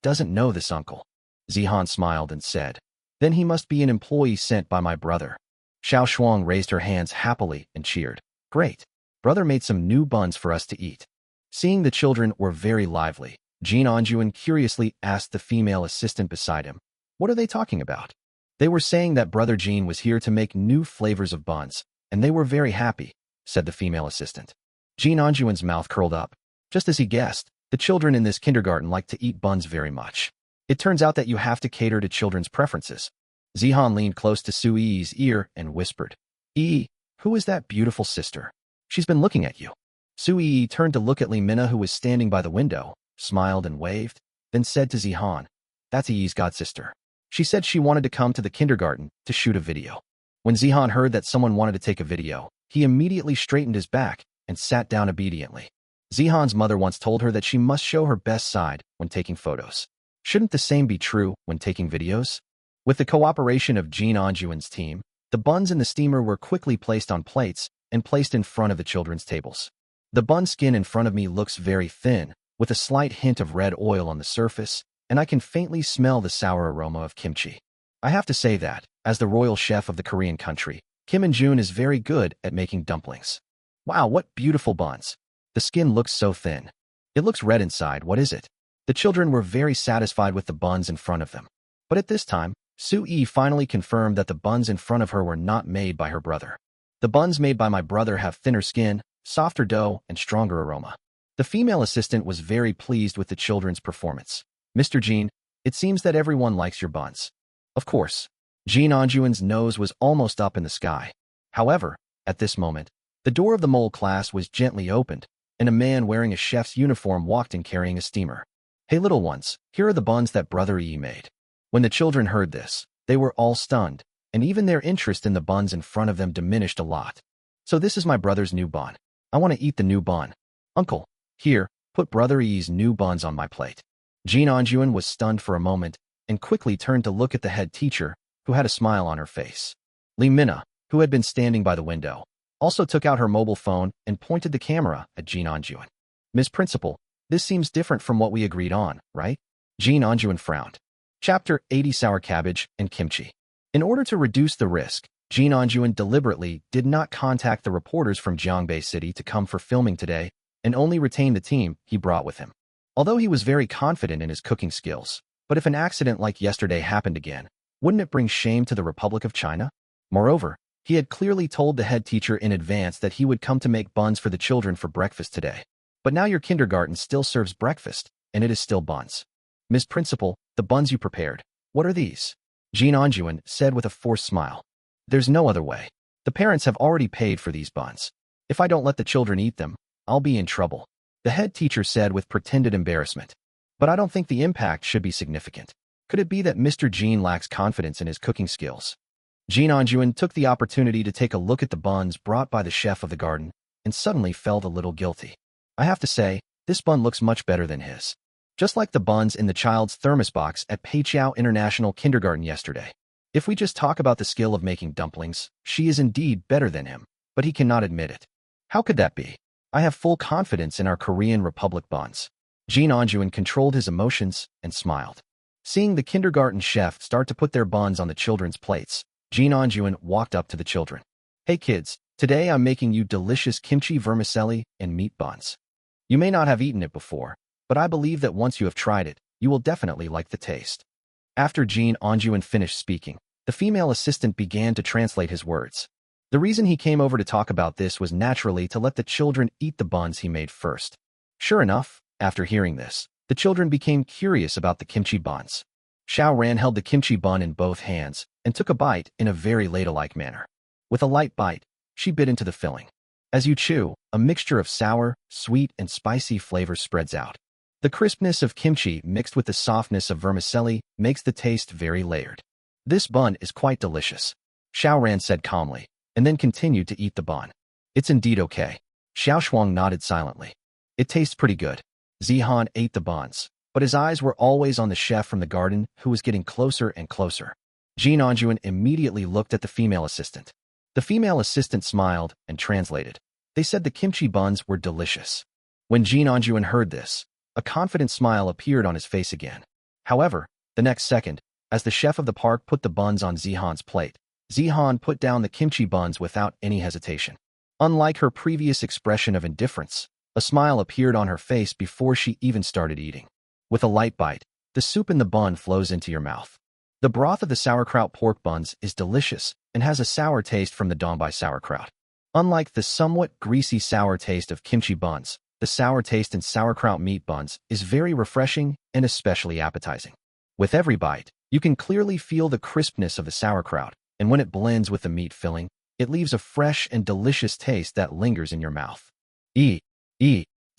doesn't know this uncle. Zihan smiled and said, then he must be an employee sent by my brother. Xiao Shuang raised her hands happily and cheered. Great. Brother made some new buns for us to eat. Seeing the children were very lively, Jean Anjuan curiously asked the female assistant beside him, what are they talking about? They were saying that brother Jean was here to make new flavors of buns, and they were very happy, said the female assistant. Jean Anjuan's mouth curled up. Just as he guessed, the children in this kindergarten like to eat buns very much. It turns out that you have to cater to children's preferences. Zihan leaned close to Sui's ear and whispered, who is that beautiful sister? She's been looking at you. Sui turned to look at Li Minna, who was standing by the window, smiled and waved, then said to Zihan, that's Yi's godsister. She said she wanted to come to the kindergarten to shoot a video. When Zihan heard that someone wanted to take a video, he immediately straightened his back and sat down obediently. Zihan's mother once told her that she must show her best side when taking photos. Shouldn't the same be true when taking videos? With the cooperation of Jean Anjuan's team, the buns in the steamer were quickly placed on plates and placed in front of the children's tables. The bun skin in front of me looks very thin, with a slight hint of red oil on the surface, and I can faintly smell the sour aroma of kimchi. I have to say that, as the royal chef of the Korean country, Kim In-jun is very good at making dumplings. Wow, what beautiful buns. The skin looks so thin. It looks red inside, what is it? The children were very satisfied with the buns in front of them. But at this time, Sui finally confirmed that the buns in front of her were not made by her brother. The buns made by my brother have thinner skin, softer dough, and stronger aroma. The female assistant was very pleased with the children's performance. Mr. Jean, it seems that everyone likes your buns. Of course. Jean Anjuan's nose was almost up in the sky. However, at this moment, the door of the mole class was gently opened, and a man wearing a chef's uniform walked in carrying a steamer. Hey little ones, here are the buns that brother Yi made. When the children heard this, they were all stunned, and even their interest in the buns in front of them diminished a lot. So this is my brother's new bun. I want to eat the new bun. Uncle, here, put brother Yi's new buns on my plate. Jean Anjuan was stunned for a moment and quickly turned to look at the head teacher, who had a smile on her face. Li Minna, who had been standing by the window, also took out her mobile phone and pointed the camera at Jean Anjuan. Ms. Principal, this seems different from what we agreed on, right? Jean Anjuan frowned. Chapter 80 Sour Cabbage and Kimchi. In order to reduce the risk, Jean Anjuan deliberately did not contact the reporters from Jiangbei City to come for filming today and only retained the team he brought with him. Although he was very confident in his cooking skills, but if an accident like yesterday happened again, wouldn't it bring shame to the Republic of China? Moreover, he had clearly told the head teacher in advance that he would come to make buns for the children for breakfast today. But now your kindergarten still serves breakfast, and it is still buns. Ms. Principal, the buns you prepared, what are these? Jean Anjuan said with a forced smile. There's no other way. The parents have already paid for these buns. If I don't let the children eat them, I'll be in trouble, the head teacher said with pretended embarrassment. But I don't think the impact should be significant. Could it be that Mr. Jean lacks confidence in his cooking skills? Jean Anjuan took the opportunity to take a look at the buns brought by the chef of the garden and suddenly felt a little guilty. I have to say, this bun looks much better than his. Just like the buns in the child's thermos box at Peiqiao International Kindergarten yesterday. If we just talk about the skill of making dumplings, she is indeed better than him, but he cannot admit it. How could that be? I have full confidence in our Korean Republic buns. Jean Anjuan controlled his emotions and smiled. Seeing the kindergarten chef start to put their buns on the children's plates, Jean Anjuan walked up to the children. Hey kids, today I'm making you delicious kimchi vermicelli and meat buns. You may not have eaten it before, but I believe that once you have tried it, you will definitely like the taste. After Jean Anjuan finished speaking, the female assistant began to translate his words. The reason he came over to talk about this was naturally to let the children eat the buns he made first. Sure enough, after hearing this, the children became curious about the kimchi buns. Xiao Ran held the kimchi bun in both hands and took a bite in a very ladle-like manner. With a light bite, she bit into the filling. As you chew, a mixture of sour, sweet, and spicy flavors spreads out. The crispness of kimchi mixed with the softness of vermicelli makes the taste very layered. This bun is quite delicious, Xiao Ran said calmly, and then continued to eat the bun. It's indeed okay. Xiao Shuang nodded silently. It tastes pretty good. Zihan ate the buns, but his eyes were always on the chef from the garden who was getting closer and closer. Jin Anjuan immediately looked at the female assistant. The female assistant smiled and translated. They said the kimchi buns were delicious. When Jin Anjuan heard this, a confident smile appeared on his face again. However, the next second, as the chef of the park put the buns on Zihan's plate, Zihan put down the kimchi buns without any hesitation. Unlike her previous expression of indifference, a smile appeared on her face before she even started eating. With a light bite, the soup in the bun flows into your mouth. The broth of the sauerkraut pork buns is delicious and has a sour taste from the dongbei sauerkraut. Unlike the somewhat greasy sour taste of kimchi buns, the sour taste in sauerkraut meat buns is very refreshing and especially appetizing. With every bite, you can clearly feel the crispness of the sauerkraut, and when it blends with the meat filling, it leaves a fresh and delicious taste that lingers in your mouth.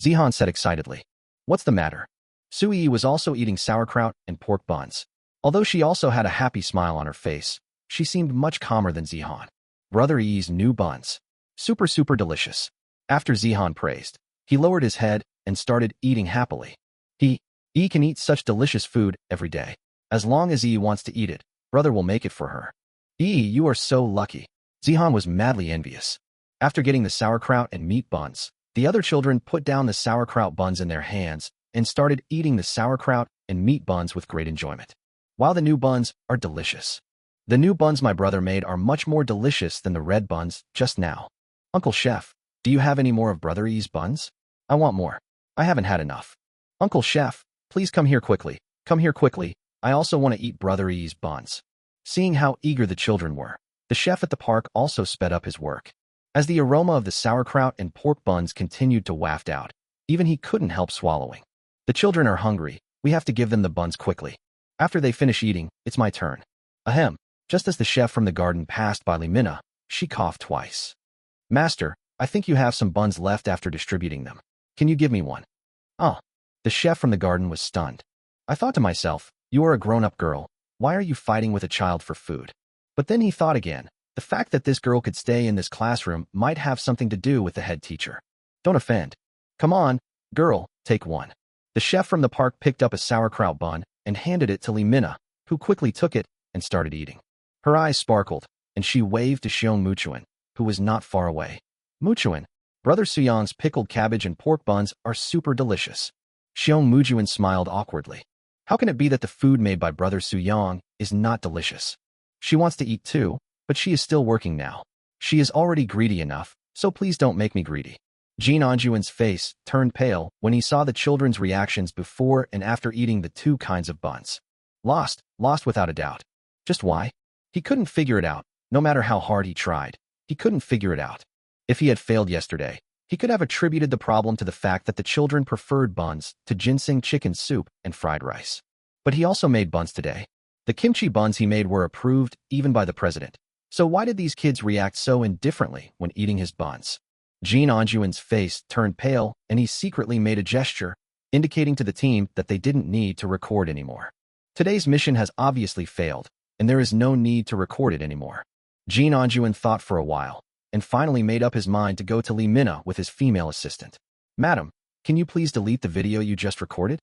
Zihan said excitedly. What's the matter? Sui was also eating sauerkraut and pork buns. Although she also had a happy smile on her face, she seemed much calmer than Zihan. Brother Yi's new buns. Super delicious. After Zihan praised, he lowered his head and started eating happily. Yi can eat such delicious food every day. As long as Yi wants to eat it, brother will make it for her. Yi, you are so lucky. Zihan was madly envious. After getting the sauerkraut and meat buns, the other children put down the sauerkraut buns in their hands and started eating the sauerkraut and meat buns with great enjoyment. While the new buns are delicious, the new buns my brother made are much more delicious than the red buns just now. Uncle Chef, do you have any more of Brother Yi's buns? I want more. I haven't had enough. Uncle Chef, please come here quickly. Come here quickly. I also want to eat Brother Yi's buns. Seeing how eager the children were, the chef at the park also sped up his work. As the aroma of the sauerkraut and pork buns continued to waft out, even he couldn't help swallowing. The children are hungry. We have to give them the buns quickly. After they finish eating, it's my turn. Ahem. Just as the chef from the garden passed by Limina, she coughed twice. Master, I think you have some buns left after distributing them. Can you give me one? Ah. The chef from the garden was stunned. I thought to myself, you are a grown-up girl. Why are you fighting with a child for food? But then he thought again. The fact that this girl could stay in this classroom might have something to do with the head teacher. Don't offend. Come on, girl, take one. The chef from the park picked up a sauerkraut bun and handed it to Limina, who quickly took it and started eating. Her eyes sparkled, and she waved to Xiong Muchuan, who was not far away. Muchuan, Brother Suyang's pickled cabbage and pork buns are super delicious. Xiong Muchuan smiled awkwardly. How can it be that the food made by Brother Suyang is not delicious? She wants to eat too, but she is still working now. She is already greedy enough, so please don't make me greedy. Jin Anjuan's face turned pale when he saw the children's reactions before and after eating the two kinds of buns. Lost without a doubt. Just why? He couldn't figure it out. No matter how hard he tried, he couldn't figure it out. If he had failed yesterday, he could have attributed the problem to the fact that the children preferred buns to ginseng chicken soup and fried rice. But he also made buns today. The kimchi buns he made were approved even by the president. So why did these kids react so indifferently when eating his buns? Jin Anjuan's face turned pale and he secretly made a gesture, indicating to the team that they didn't need to record anymore. Today's mission has obviously failed, and there is no need to record it anymore. Jin Anjuan thought for a while, and finally made up his mind to go to Limina with his female assistant. Madam, can you please delete the video you just recorded?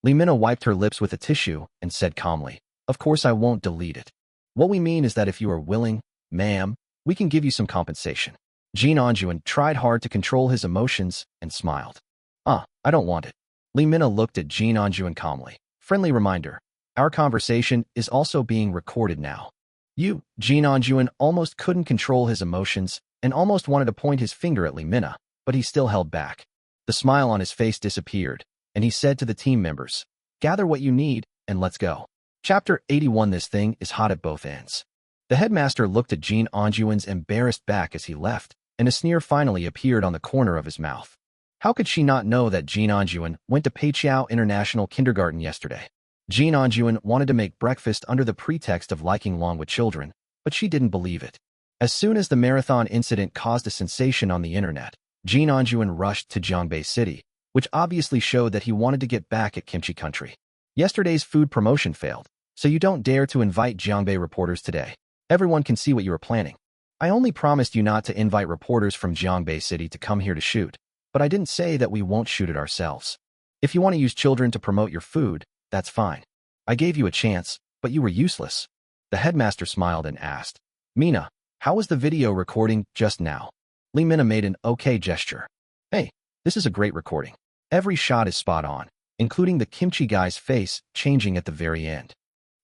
Limina wiped her lips with a tissue and said calmly, Of course I won't delete it. What we mean is that if you are willing, ma'am, we can give you some compensation. Jin Anjuan tried hard to control his emotions and smiled. I don't want it. Limina looked at Jin Anjuan calmly. Friendly reminder, our conversation is also being recorded now. Jin Anjuan almost couldn't control his emotions and almost wanted to point his finger at Limina, but he still held back. The smile on his face disappeared, and he said to the team members, Gather what you need, and let's go. Chapter 81. This thing is hot at both ends. The headmaster looked at Jin Anjuan's embarrassed back as he left, and a sneer finally appeared on the corner of his mouth. How could she not know that Jin Anjuan went to Peiqiao International Kindergarten yesterday? Jin Anjuan wanted to make breakfast under the pretext of liking along with children, but she didn't believe it. As soon as the marathon incident caused a sensation on the internet, Jin Anjuan rushed to Jiangbei City, which obviously showed that he wanted to get back at Kimchi Country. Yesterday's food promotion failed, so you don't dare to invite Jiangbei reporters today. Everyone can see what you are planning. I only promised you not to invite reporters from Jiangbei City to come here to shoot, but I didn't say that we won't shoot it ourselves. If you want to use children to promote your food, that's fine. I gave you a chance, but you were useless. The headmaster smiled and asked, Mina, how was the video recording just now? Lee Mina made an okay gesture. Hey, this is a great recording. Every shot is spot on, including the kimchi guy's face changing at the very end.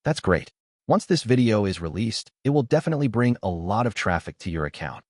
That's great. Once this video is released, it will definitely bring a lot of traffic to your account.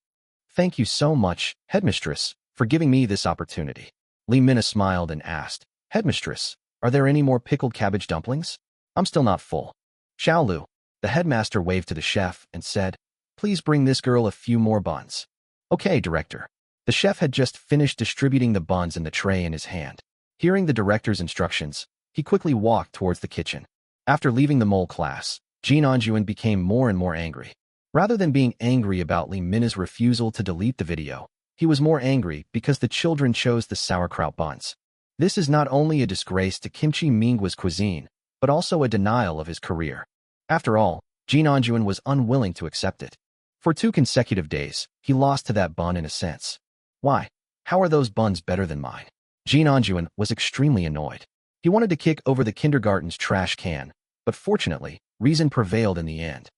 Thank you so much, Headmistress, for giving me this opportunity. Lee Mina smiled and asked, Headmistress, are there any more pickled cabbage dumplings? I'm still not full. Xiaolu, the headmaster waved to the chef and said, Please bring this girl a few more buns. Okay, director. The chef had just finished distributing the buns in the tray in his hand. Hearing the director's instructions, he quickly walked towards the kitchen. After leaving the mole class, Jin Anjuan became more and more angry. Rather than being angry about Lee Mina's refusal to delete the video, he was more angry because the children chose the sauerkraut buns. This is not only a disgrace to kimchi Minghua's cuisine, but also a denial of his career. After all, Jin Anjuan was unwilling to accept it. For 2 consecutive days, he lost to that bun in a sense. Why? How are those buns better than mine? Jin Anjuan was extremely annoyed. He wanted to kick over the kindergarten's trash can, but fortunately, reason prevailed in the end.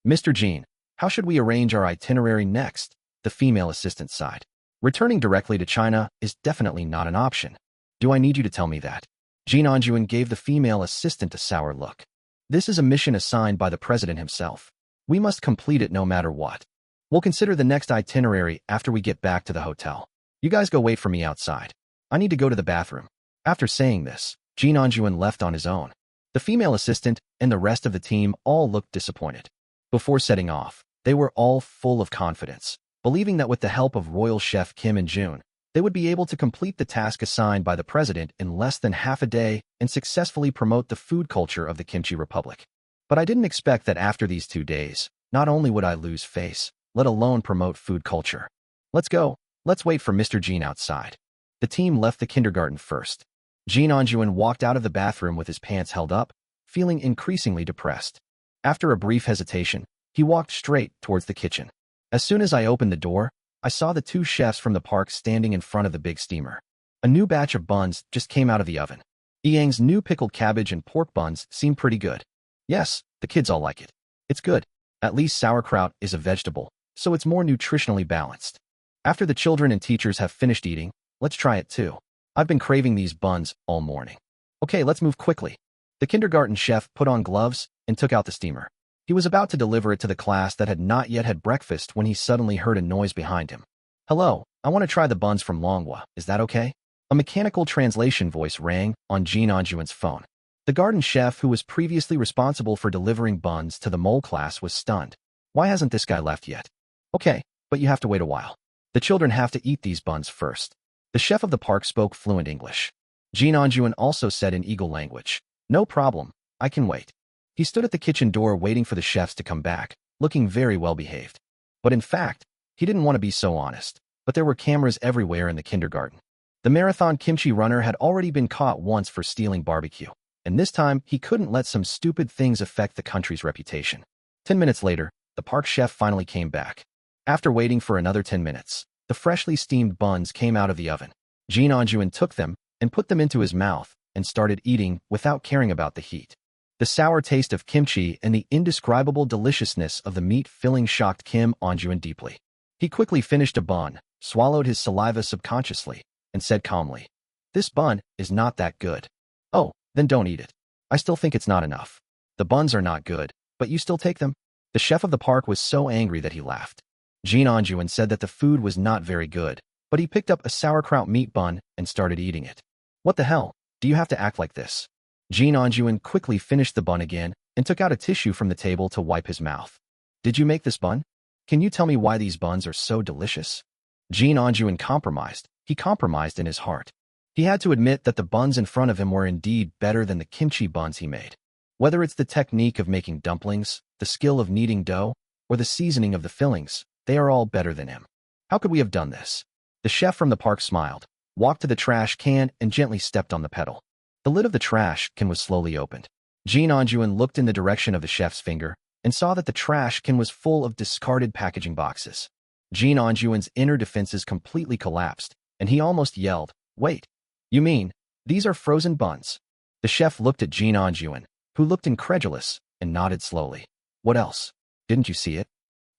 Mr. Jin, how should we arrange our itinerary next? The female assistant sighed. Returning directly to China is definitely not an option. Do I need you to tell me that? Jin Anjuan gave the female assistant a sour look. This is a mission assigned by the president himself. We must complete it no matter what. We'll consider the next itinerary after we get back to the hotel. You guys go wait for me outside. I need to go to the bathroom. After saying this, Jin Anjuan left on his own. The female assistant and the rest of the team all looked disappointed. Before setting off, they were all full of confidence, believing that with the help of royal chef Kim and June, they would be able to complete the task assigned by the president in less than half a day and successfully promote the food culture of the Kimchi Republic. But I didn't expect that after these 2 days, not only would I lose face, let alone promote food culture. Let's go. Let's wait for Mr. Jin outside. The team left the kindergarten first. Jin Anjuan walked out of the bathroom with his pants held up, feeling increasingly depressed. After a brief hesitation, he walked straight towards the kitchen. As soon as I opened the door, I saw the 2 chefs from the park standing in front of the big steamer. A new batch of buns just came out of the oven. Yang's new pickled cabbage and pork buns seemed pretty good. Yes, the kids all like it. It's good. At least sauerkraut is a vegetable, so it's more nutritionally balanced. After the children and teachers have finished eating, let's try it too. I've been craving these buns all morning. Okay, let's move quickly. The kindergarten chef put on gloves and took out the steamer. He was about to deliver it to the class that had not yet had breakfast when he suddenly heard a noise behind him. Hello, I want to try the buns from Manhwa, is that okay? A mechanical translation voice rang on Jin Anjuan's phone. The garden chef who was previously responsible for delivering buns to the mole class was stunned. Why hasn't this guy left yet? Okay, but you have to wait a while. The children have to eat these buns first. The chef of the park spoke fluent English. Jin Anjuan also said in Eagle language, No problem, I can wait. He stood at the kitchen door waiting for the chefs to come back, looking very well behaved. But in fact, he didn't want to be so honest, but there were cameras everywhere in the kindergarten. The marathon kimchi runner had already been caught once for stealing barbecue, and this time he couldn't let some stupid things affect the country's reputation. 10 minutes later, the park chef finally came back. After waiting for another 10 minutes, the freshly steamed buns came out of the oven. Jin Anjuan took them and put them into his mouth and started eating without caring about the heat. The sour taste of kimchi and the indescribable deliciousness of the meat filling shocked Kim Anjuan deeply. He quickly finished a bun, swallowed his saliva subconsciously, and said calmly, This bun is not that good. Oh, then don't eat it. I still think it's not enough. The buns are not good, but you still take them? The chef of the park was so angry that he laughed. Jin Anjuan said that the food was not very good, but he picked up a sauerkraut meat bun and started eating it. What the hell? Do you have to act like this? Jin Anjuan quickly finished the bun again and took out a tissue from the table to wipe his mouth. Did you make this bun? Can you tell me why these buns are so delicious? Jin Anjuan compromised. He compromised in his heart. He had to admit that the buns in front of him were indeed better than the kimchi buns he made. Whether it's the technique of making dumplings, the skill of kneading dough, or the seasoning of the fillings, they are all better than him. How could we have done this? The chef from the park smiled, walked to the trash can, and gently stepped on the pedal. The lid of the trash can was slowly opened. Jin Anjuan looked in the direction of the chef's finger, and saw that the trash can was full of discarded packaging boxes. Jin Anjuan's inner defenses completely collapsed, and he almost yelled, "Wait! You mean, these are frozen buns?" The chef looked at Jin Anjuan, who looked incredulous, and nodded slowly. "What else? Didn't you see it?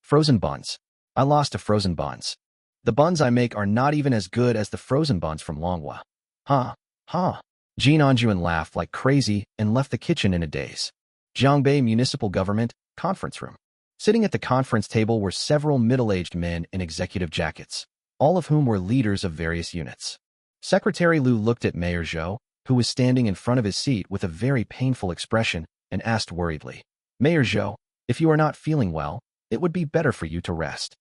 Frozen buns. I lost to frozen buns. The buns I make are not even as good as the frozen buns from Manhwa." Huh, huh. Jin Anjuan laughed like crazy and left the kitchen in a daze. Jiangbei Municipal Government Conference Room. Sitting at the conference table were several middle-aged men in executive jackets, all of whom were leaders of various units. Secretary Liu looked at Mayor Zhou, who was standing in front of his seat with a very painful expression, and asked worriedly, "Mayor Zhou, if you are not feeling well, it would be better for you to rest."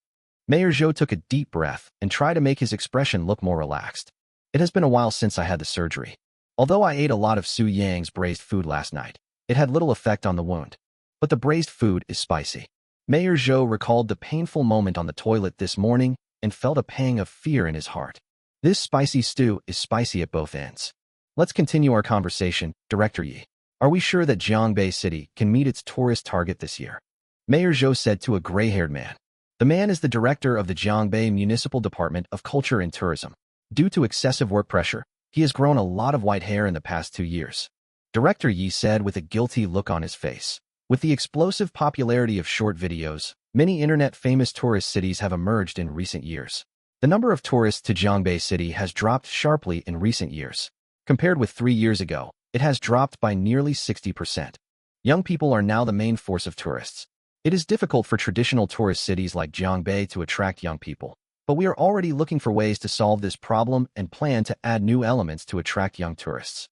Mayor Zhou took a deep breath and tried to make his expression look more relaxed. "It has been a while since I had the surgery. Although I ate a lot of Su Yang's braised food last night, it had little effect on the wound. But the braised food is spicy." Mayor Zhou recalled the painful moment on the toilet this morning and felt a pang of fear in his heart. This spicy stew is spicy at both ends. Let's continue our conversation, Director Yi. Are we sure that Jiangbei City can meet its tourist target this year? Mayor Zhou said to a gray-haired man. The man is the director of the Jiangbei Municipal Department of Culture and Tourism. Due to excessive work pressure, he has grown a lot of white hair in the past 2 years. Director Yi said with a guilty look on his face. With the explosive popularity of short videos, many internet-famous tourist cities have emerged in recent years. The number of tourists to Jiangbei City has dropped sharply in recent years. Compared with 3 years ago, it has dropped by nearly 60%. Young people are now the main force of tourists. It is difficult for traditional tourist cities like Jiangbei to attract young people, but we are already looking for ways to solve this problem and plan to add new elements to attract young tourists.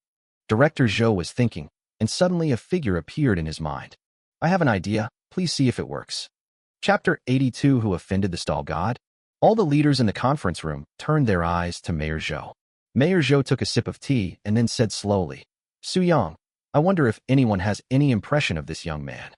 Director Zhou was thinking, and suddenly a figure appeared in his mind. "I have an idea, please see if it works." Chapter 82 Who Offended the Stall God? All the leaders in the conference room turned their eyes to Mayor Zhou. Mayor Zhou took a sip of tea and then said slowly, "Su Yang, I wonder if anyone has any impression of this young man."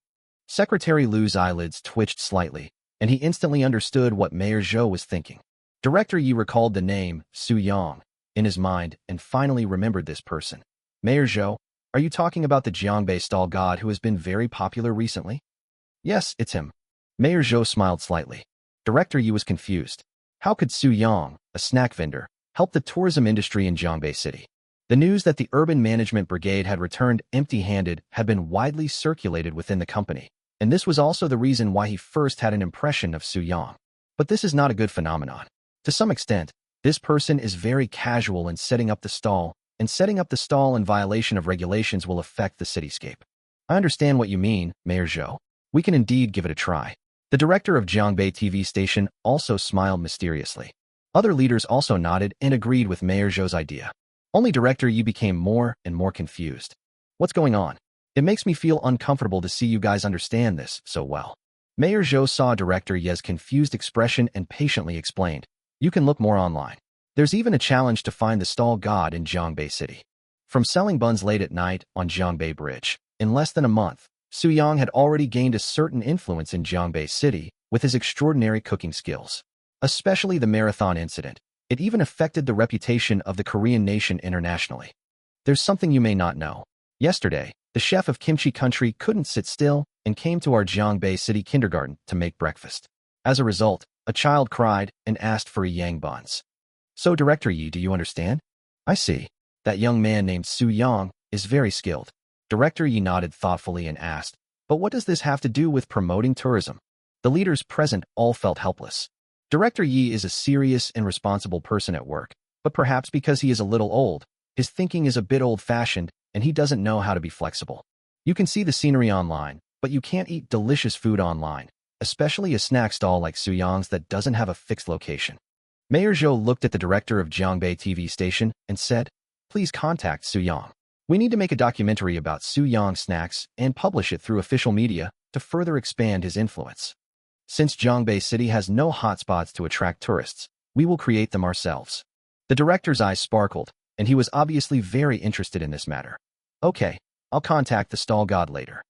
Secretary Liu's eyelids twitched slightly, and he instantly understood what Mayor Zhou was thinking. Director Yi recalled the name, Su Yang, in his mind and finally remembered this person. "Mayor Zhou, are you talking about the Jiangbei stall god who has been very popular recently?" "Yes, it's him." Mayor Zhou smiled slightly. Director Yi was confused. How could Su Yang, a snack vendor, help the tourism industry in Jiangbei City? The news that the Urban Management Brigade had returned empty-handed had been widely circulated within the company, and this was also the reason why he first had an impression of Su Yang. But this is not a good phenomenon. To some extent, this person is very casual in setting up the stall, and setting up the stall in violation of regulations will affect the cityscape. "I understand what you mean, Mayor Zhou. We can indeed give it a try." The director of Jiangbei TV station also smiled mysteriously. Other leaders also nodded and agreed with Mayor Zhou's idea. Only Director Yi became more and more confused. "What's going on? It makes me feel uncomfortable to see you guys understand this so well." Mayor Zhou saw Director Yi's confused expression and patiently explained, "You can look more online. There's even a challenge to find the stall god in Jiangbei City." From selling buns late at night on Jiangbei Bridge, in less than a month, Su Yang had already gained a certain influence in Jiangbei City with his extraordinary cooking skills. Especially the marathon incident, it even affected the reputation of the Korean nation internationally. There's something you may not know. Yesterday, the chef of Kimchi Country couldn't sit still and came to our Jiangbei City kindergarten to make breakfast. As a result, a child cried and asked for yang buns. "So, Director Yi, do you understand?" "I see. That young man named Su Yang is very skilled." Director Yi nodded thoughtfully and asked, "But what does this have to do with promoting tourism?" The leaders present all felt helpless. Director Yi is a serious and responsible person at work, but perhaps because he is a little old, his thinking is a bit old-fashioned, and he doesn't know how to be flexible. You can see the scenery online, but you can't eat delicious food online, especially a snack stall like Su Yang's that doesn't have a fixed location. Mayor Zhou looked at the director of Jiangbei TV station and said, "Please contact Su Yang. We need to make a documentary about Su Yang snacks and publish it through official media to further expand his influence. Since Jiangbei City has no hotspots to attract tourists, we will create them ourselves." The director's eyes sparkled, and he was obviously very interested in this matter. "Okay, I'll contact the stall god later."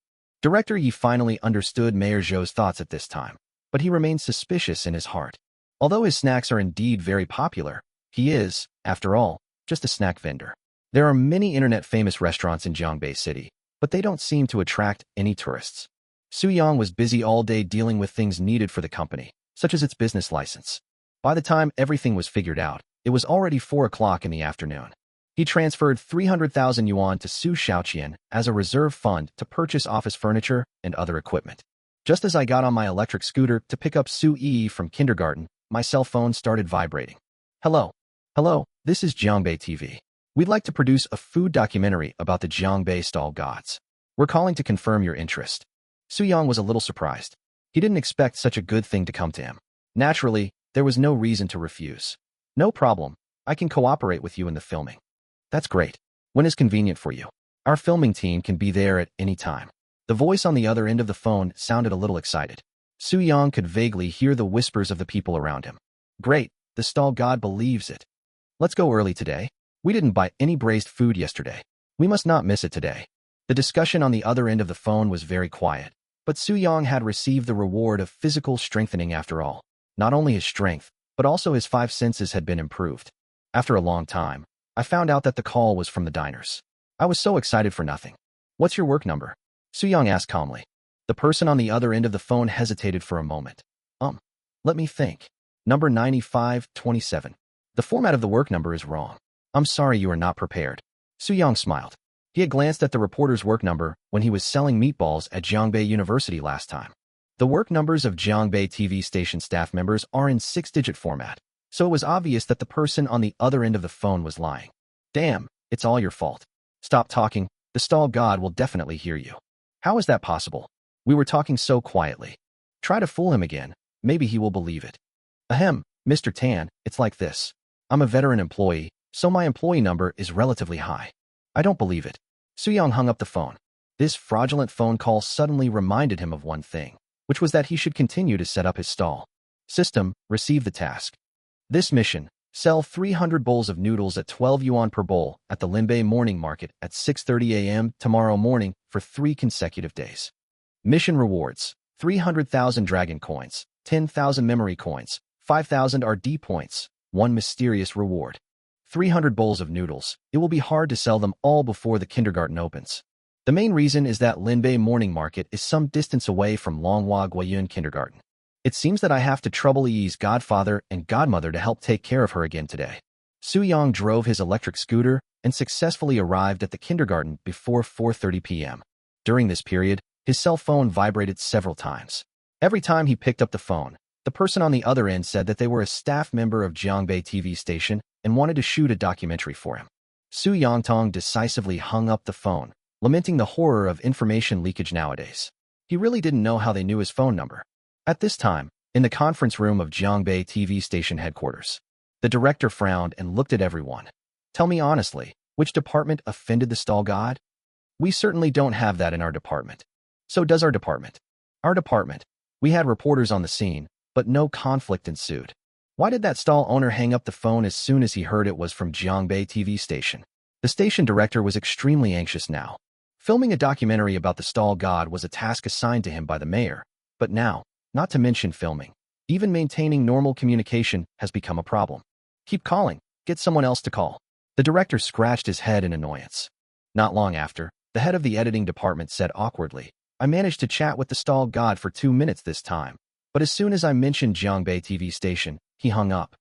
Director Yi finally understood Mayor Zhou's thoughts at this time, but he remained suspicious in his heart. Although his snacks are indeed very popular, he is, after all, just a snack vendor. There are many internet-famous restaurants in Jiangbei City, but they don't seem to attract any tourists. Su Yang was busy all day dealing with things needed for the company, such as its business license. By the time everything was figured out, it was already 4 o'clock in the afternoon. He transferred 300,000 yuan to Su Xiaoqian as a reserve fund to purchase office furniture and other equipment. Just as I got on my electric scooter to pick up Su Yi from kindergarten, my cell phone started vibrating. Hello. Hello, this is Jiangbei TV. We'd like to produce a food documentary about the Jiangbei stall gods. We're calling to confirm your interest. Su Yang was a little surprised. He didn't expect such a good thing to come to him. Naturally, there was no reason to refuse. No problem. I can cooperate with you in the filming. That's great. When is convenient for you? Our filming team can be there at any time. The voice on the other end of the phone sounded a little excited. Su Yang could vaguely hear the whispers of the people around him. Great, the stall god believes it. Let's go early today. We didn't buy any braised food yesterday. We must not miss it today. The discussion on the other end of the phone was very quiet, but Su Yang had received the reward of physical strengthening after all. Not only his strength, but also his 5 senses had been improved. After a long time, I found out that the call was from the diners. I was so excited for nothing. What's your work number? Su Yang asked calmly. The person on the other end of the phone hesitated for a moment. Let me think. Number 9527. The format of the work number is wrong. I'm sorry you are not prepared. Su Yang smiled. He had glanced at the reporter's work number when he was selling meatballs at Jiangbei University last time. The work numbers of Jiangbei TV station staff members are in 6-digit format, so it was obvious that the person on the other end of the phone was lying. Damn, it's all your fault. Stop talking. The stall god will definitely hear you. How is that possible? We were talking so quietly. Try to fool him again. Maybe he will believe it. Ahem, Mr. Tan, it's like this. I'm a veteran employee, so my employee number is relatively high. I don't believe it. Su Yang hung up the phone. This fraudulent phone call suddenly reminded him of one thing, which was that he should continue to set up his stall. System, receive the task. This mission, sell 300 bowls of noodles at 12 yuan per bowl at the Linbei morning market at 6:30 a.m. tomorrow morning for 3 consecutive days. Mission rewards, 300,000 dragon coins, 10,000 memory coins, 5,000 RD points, 1 mysterious reward. 300 bowls of noodles. It will be hard to sell them all before the kindergarten opens. The main reason is that Linbei morning market is some distance away from Longhua Guiyun kindergarten. It seems that I have to trouble Yi's godfather and godmother to help take care of her again today. Su Yang drove his electric scooter and successfully arrived at the kindergarten before 4:30 p.m. During this period, his cell phone vibrated several times. Every time he picked up the phone, the person on the other end said that they were a staff member of Jiangbei TV station and wanted to shoot a documentary for him. Su Yangtong decisively hung up the phone, lamenting the horror of information leakage nowadays. He really didn't know how they knew his phone number. At this time, in the conference room of Jiangbei TV station headquarters, the director frowned and looked at everyone. Tell me honestly, which department offended the stall god? We certainly don't have that in our department. So does our department. Our department. We had reporters on the scene, but no conflict ensued. Why did that stall owner hang up the phone as soon as he heard it was from Jiangbei TV station? The station director was extremely anxious now. Filming a documentary about the stall god was a task assigned to him by the mayor, but now, not to mention filming, even maintaining normal communication has become a problem. Keep calling. Get someone else to call. The director scratched his head in annoyance. Not long after, the head of the editing department said awkwardly, I managed to chat with the stall god for 2 minutes this time, but as soon as I mentioned Jiangbei TV station, he hung up.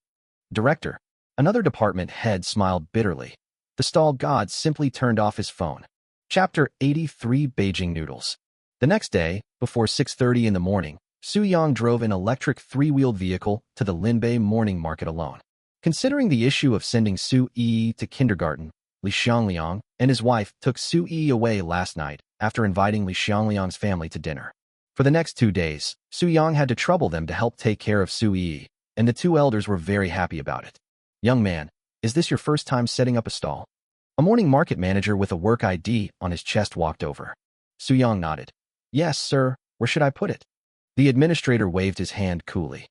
Director. Another department head smiled bitterly. The stall god simply turned off his phone. Chapter 83 Beijing Noodles. The next day, before 6:30 in the morning, Su Yang drove an electric 3-wheeled vehicle to the Linbei morning market alone. Considering the issue of sending Su Yi to kindergarten, Li Xiangliang and his wife took Su Yi away last night after inviting Li Xiangliang's family to dinner. For the next 2 days, Su Yang had to trouble them to help take care of Su Yi, and the 2 elders were very happy about it. Young man, is this your first time setting up a stall? A morning market manager with a work ID on his chest walked over. Su Yang nodded. Yes, sir. Where should I put it? The administrator waved his hand coolly.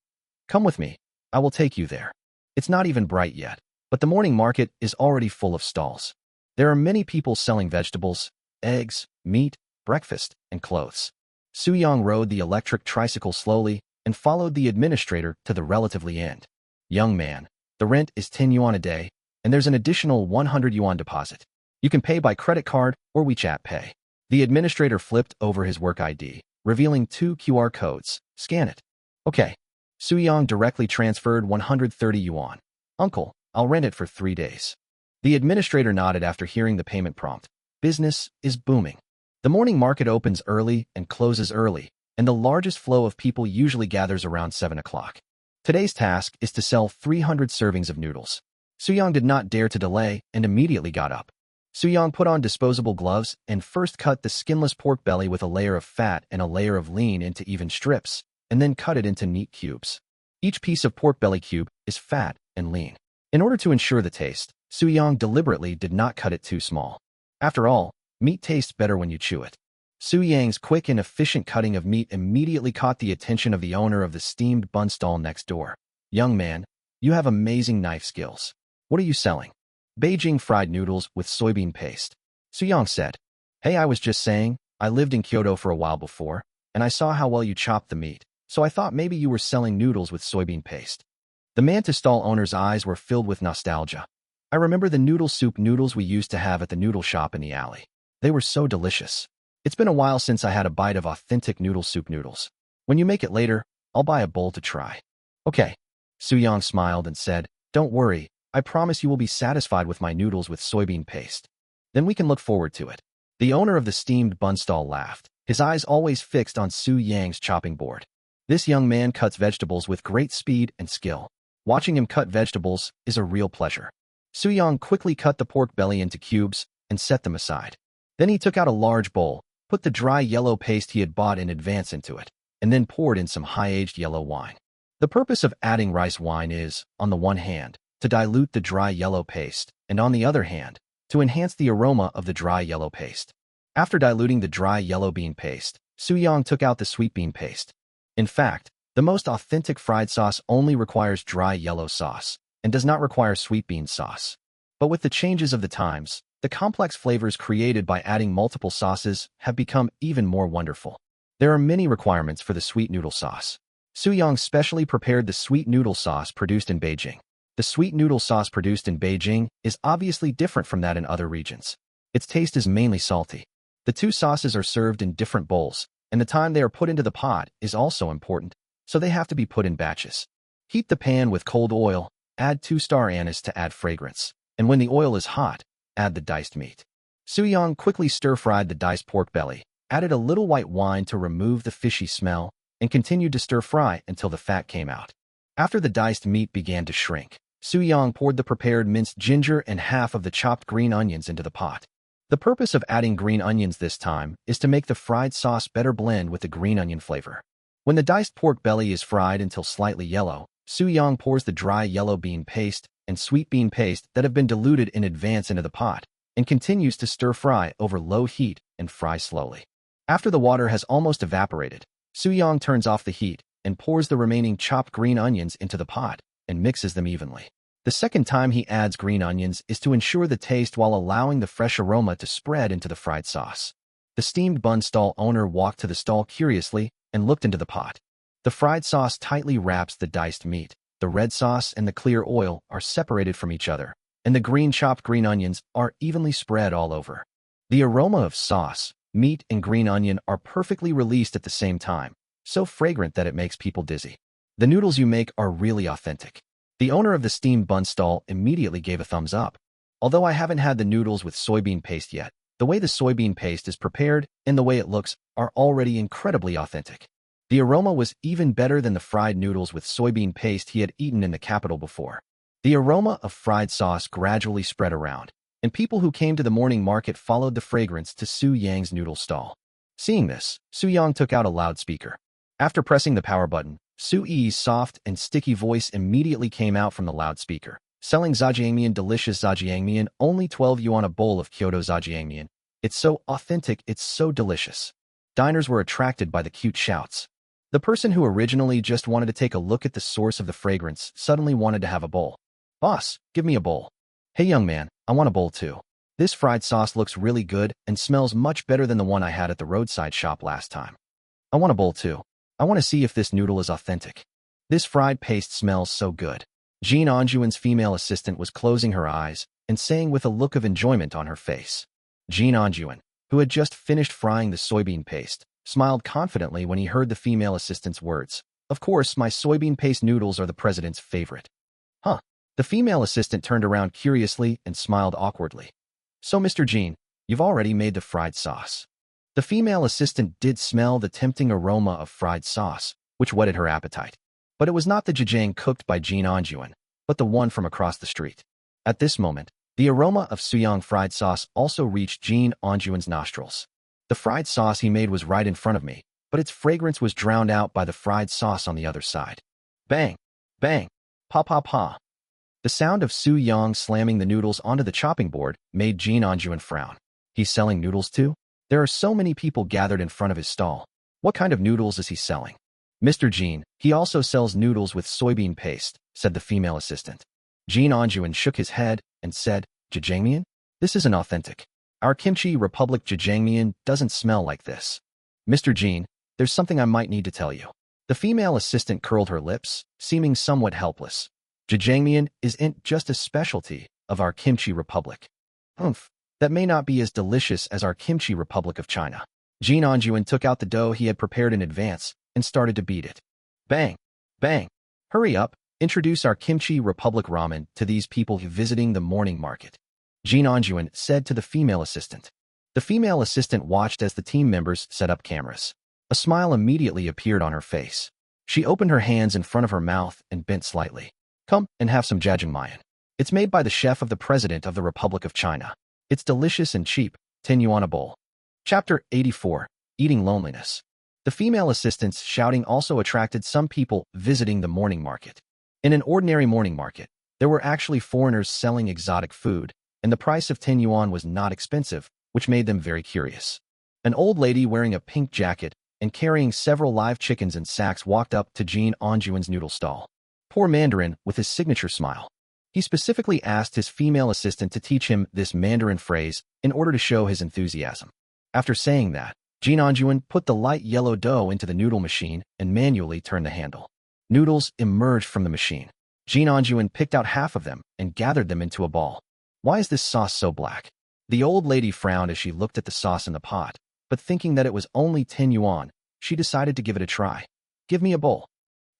Come with me. I will take you there. It's not even bright yet, but the morning market is already full of stalls. There are many people selling vegetables, eggs, meat, breakfast, and clothes. Su Yang rode the electric tricycle slowly and followed the administrator to the relatively end. Young man, the rent is 10 yuan a day, and there's an additional 100 yuan deposit. You can pay by credit card or WeChat Pay. The administrator flipped over his work ID, revealing 2 QR codes. Scan it. Okay. Soo-young directly transferred 130 yuan. Uncle, I'll rent it for 3 days. The administrator nodded after hearing the payment prompt. Business is booming. The morning market opens early and closes early, and the largest flow of people usually gathers around 7 o'clock. Today's task is to sell 300 servings of noodles. Soo-young did not dare to delay and immediately got up. Soo-young put on disposable gloves and first cut the skinless pork belly with a layer of fat and a layer of lean into even strips, and then cut it into neat cubes. Each piece of pork belly cube is fat and lean. In order to ensure the taste, Soo-young deliberately did not cut it too small. After all, meat tastes better when you chew it. Soo-young's quick and efficient cutting of meat immediately caught the attention of the owner of the steamed bun stall next door. Young man, you have amazing knife skills. What are you selling? Beijing fried noodles with soybean paste. Soo-young said. Hey, I was just saying, I lived in Kyoto for a while before, and I saw how well you chopped the meat, so I thought maybe you were selling noodles with soybean paste. The Manta stall owner's eyes were filled with nostalgia. I remember the noodle soup noodles we used to have at the noodle shop in the alley. They were so delicious. It's been a while since I had a bite of authentic noodle soup noodles. When you make it later, I'll buy a bowl to try. Okay. Soo-young smiled and said, Don't worry, I promise you will be satisfied with my noodles with soybean paste. Then we can look forward to it. The owner of the steamed bun stall laughed, his eyes always fixed on Soo-young's chopping board. This young man cuts vegetables with great speed and skill. Watching him cut vegetables is a real pleasure. Soo-young quickly cut the pork belly into cubes and set them aside. Then he took out a large bowl, put the dry yellow paste he had bought in advance into it, and then poured in some high-aged yellow wine. The purpose of adding rice wine is, on the one hand, to dilute the dry yellow paste, and on the other hand, to enhance the aroma of the dry yellow paste. After diluting the dry yellow bean paste, Soo-young took out the sweet bean paste. In fact, the most authentic fried sauce only requires dry yellow sauce, and does not require sweet bean sauce. But with the changes of the times, the complex flavors created by adding multiple sauces have become even more wonderful. There are many requirements for the sweet noodle sauce. Soo-young specially prepared the sweet noodle sauce produced in Beijing. The sweet noodle sauce produced in Beijing is obviously different from that in other regions. Its taste is mainly salty. The two sauces are served in different bowls, and the time they are put into the pot is also important, so they have to be put in batches. Heat the pan with cold oil, add 2-star anise to add fragrance, and when the oil is hot, add the diced meat. Soo-young quickly stir-fried the diced pork belly, added a little white wine to remove the fishy smell, and continued to stir-fry until the fat came out. After the diced meat began to shrink, Soo-young poured the prepared minced ginger and half of the chopped green onions into the pot. The purpose of adding green onions this time is to make the fried sauce better blend with the green onion flavor. When the diced pork belly is fried until slightly yellow, Soo-young pours the dry yellow bean paste and sweet bean paste that have been diluted in advance into the pot, and continues to stir-fry over low heat and fry slowly. After the water has almost evaporated, Soo-young turns off the heat and pours the remaining chopped green onions into the pot and mixes them evenly. The second time he adds green onions is to ensure the taste while allowing the fresh aroma to spread into the fried sauce. The steamed bun stall owner walked to the stall curiously and looked into the pot. The fried sauce tightly wraps the diced meat. The red sauce and the clear oil are separated from each other, and the green chopped green onions are evenly spread all over. The aroma of sauce, meat, and green onion are perfectly released at the same time, so fragrant that it makes people dizzy. The noodles you make are really authentic. The owner of the steamed bun stall immediately gave a thumbs up. Although I haven't had the noodles with soybean paste yet, the way the soybean paste is prepared and the way it looks are already incredibly authentic. The aroma was even better than the fried noodles with soybean paste he had eaten in the capital before. The aroma of fried sauce gradually spread around, and people who came to the morning market followed the fragrance to Soo-young's noodle stall. Seeing this, Soo-young took out a loudspeaker. After pressing the power button, Soo-ye's soft and sticky voice immediately came out from the loudspeaker, selling zhajiangmian, delicious zhajiangmian, only 12 yuan a bowl of Kyoto zhajiangmian. It's so authentic, it's so delicious. Diners were attracted by the cute shouts. The person who originally just wanted to take a look at the source of the fragrance suddenly wanted to have a bowl. Boss, give me a bowl. Hey young man, I want a bowl too. This fried sauce looks really good and smells much better than the one I had at the roadside shop last time. I want a bowl too. I want to see if this noodle is authentic. This fried paste smells so good. Jean Anjuan's female assistant was closing her eyes and saying with a look of enjoyment on her face. Jean Anjuan, who had just finished frying the soybean paste, smiled confidently when he heard the female assistant's words. Of course, my soybean paste noodles are the president's favorite. Huh. The female assistant turned around curiously and smiled awkwardly. So, Mr. Jean, you've already made the fried sauce. The female assistant did smell the tempting aroma of fried sauce, which whetted her appetite. But it was not the jjigae cooked by Jean Anjuan, but the one from across the street. At this moment, the aroma of suyang fried sauce also reached Jean Anjuan's nostrils. The fried sauce he made was right in front of me, but its fragrance was drowned out by the fried sauce on the other side. Bang! Bang! Pa pa pa! The sound of Su Yang slamming the noodles onto the chopping board made Jean Anjuan frown. He's selling noodles too? There are so many people gathered in front of his stall. What kind of noodles is he selling? Mr. Jean, he also sells noodles with soybean paste, said the female assistant. Jean Anjuan shook his head and said, Jjajangmyeon? This isn't authentic. Our Kimchi Republic jjajangmyeon doesn't smell like this. Mr. Jean, there's something I might need to tell you. The female assistant curled her lips, seeming somewhat helpless. Jjajangmyeon isn't just a specialty of our Kimchi Republic. That may not be as delicious as our Kimchi Republic of China. Jean Anjuan took out the dough he had prepared in advance and started to beat it. Bang! Bang! Hurry up, introduce our Kimchi Republic ramen to these people visiting the morning market. Jean Anjuan said to the female assistant. The female assistant watched as the team members set up cameras. A smile immediately appeared on her face. She opened her hands in front of her mouth and bent slightly. Come and have some jjajangmyeon. It's made by the chef of the President of the Republic of China. It's delicious and cheap, 10 yuan a bowl. Chapter 84, Eating Loneliness. The female assistant's shouting also attracted some people visiting the morning market. In an ordinary morning market, there were actually foreigners selling exotic food, and the price of 10 yuan was not expensive, which made them very curious. An old lady wearing a pink jacket and carrying several live chickens in sacks walked up to Jean Anjuan's noodle stall. Poor Mandarin with his signature smile. He specifically asked his female assistant to teach him this Mandarin phrase in order to show his enthusiasm. After saying that, Jean Anjuan put the light yellow dough into the noodle machine and manually turned the handle. Noodles emerged from the machine. Jean Anjuan picked out half of them and gathered them into a ball. Why is this sauce so black? The old lady frowned as she looked at the sauce in the pot, but thinking that it was only 10 yuan, she decided to give it a try. Give me a bowl.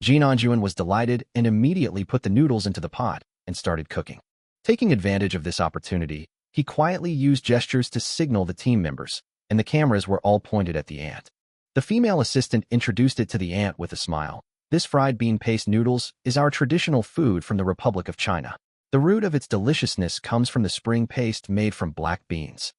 Jean Anjuan was delighted and immediately put the noodles into the pot and started cooking. Taking advantage of this opportunity, he quietly used gestures to signal the team members, and the cameras were all pointed at the ant. The female assistant introduced it to the ant with a smile. This fried bean paste noodles is our traditional food from the Republic of China. The root of its deliciousness comes from the spring paste made from black beans.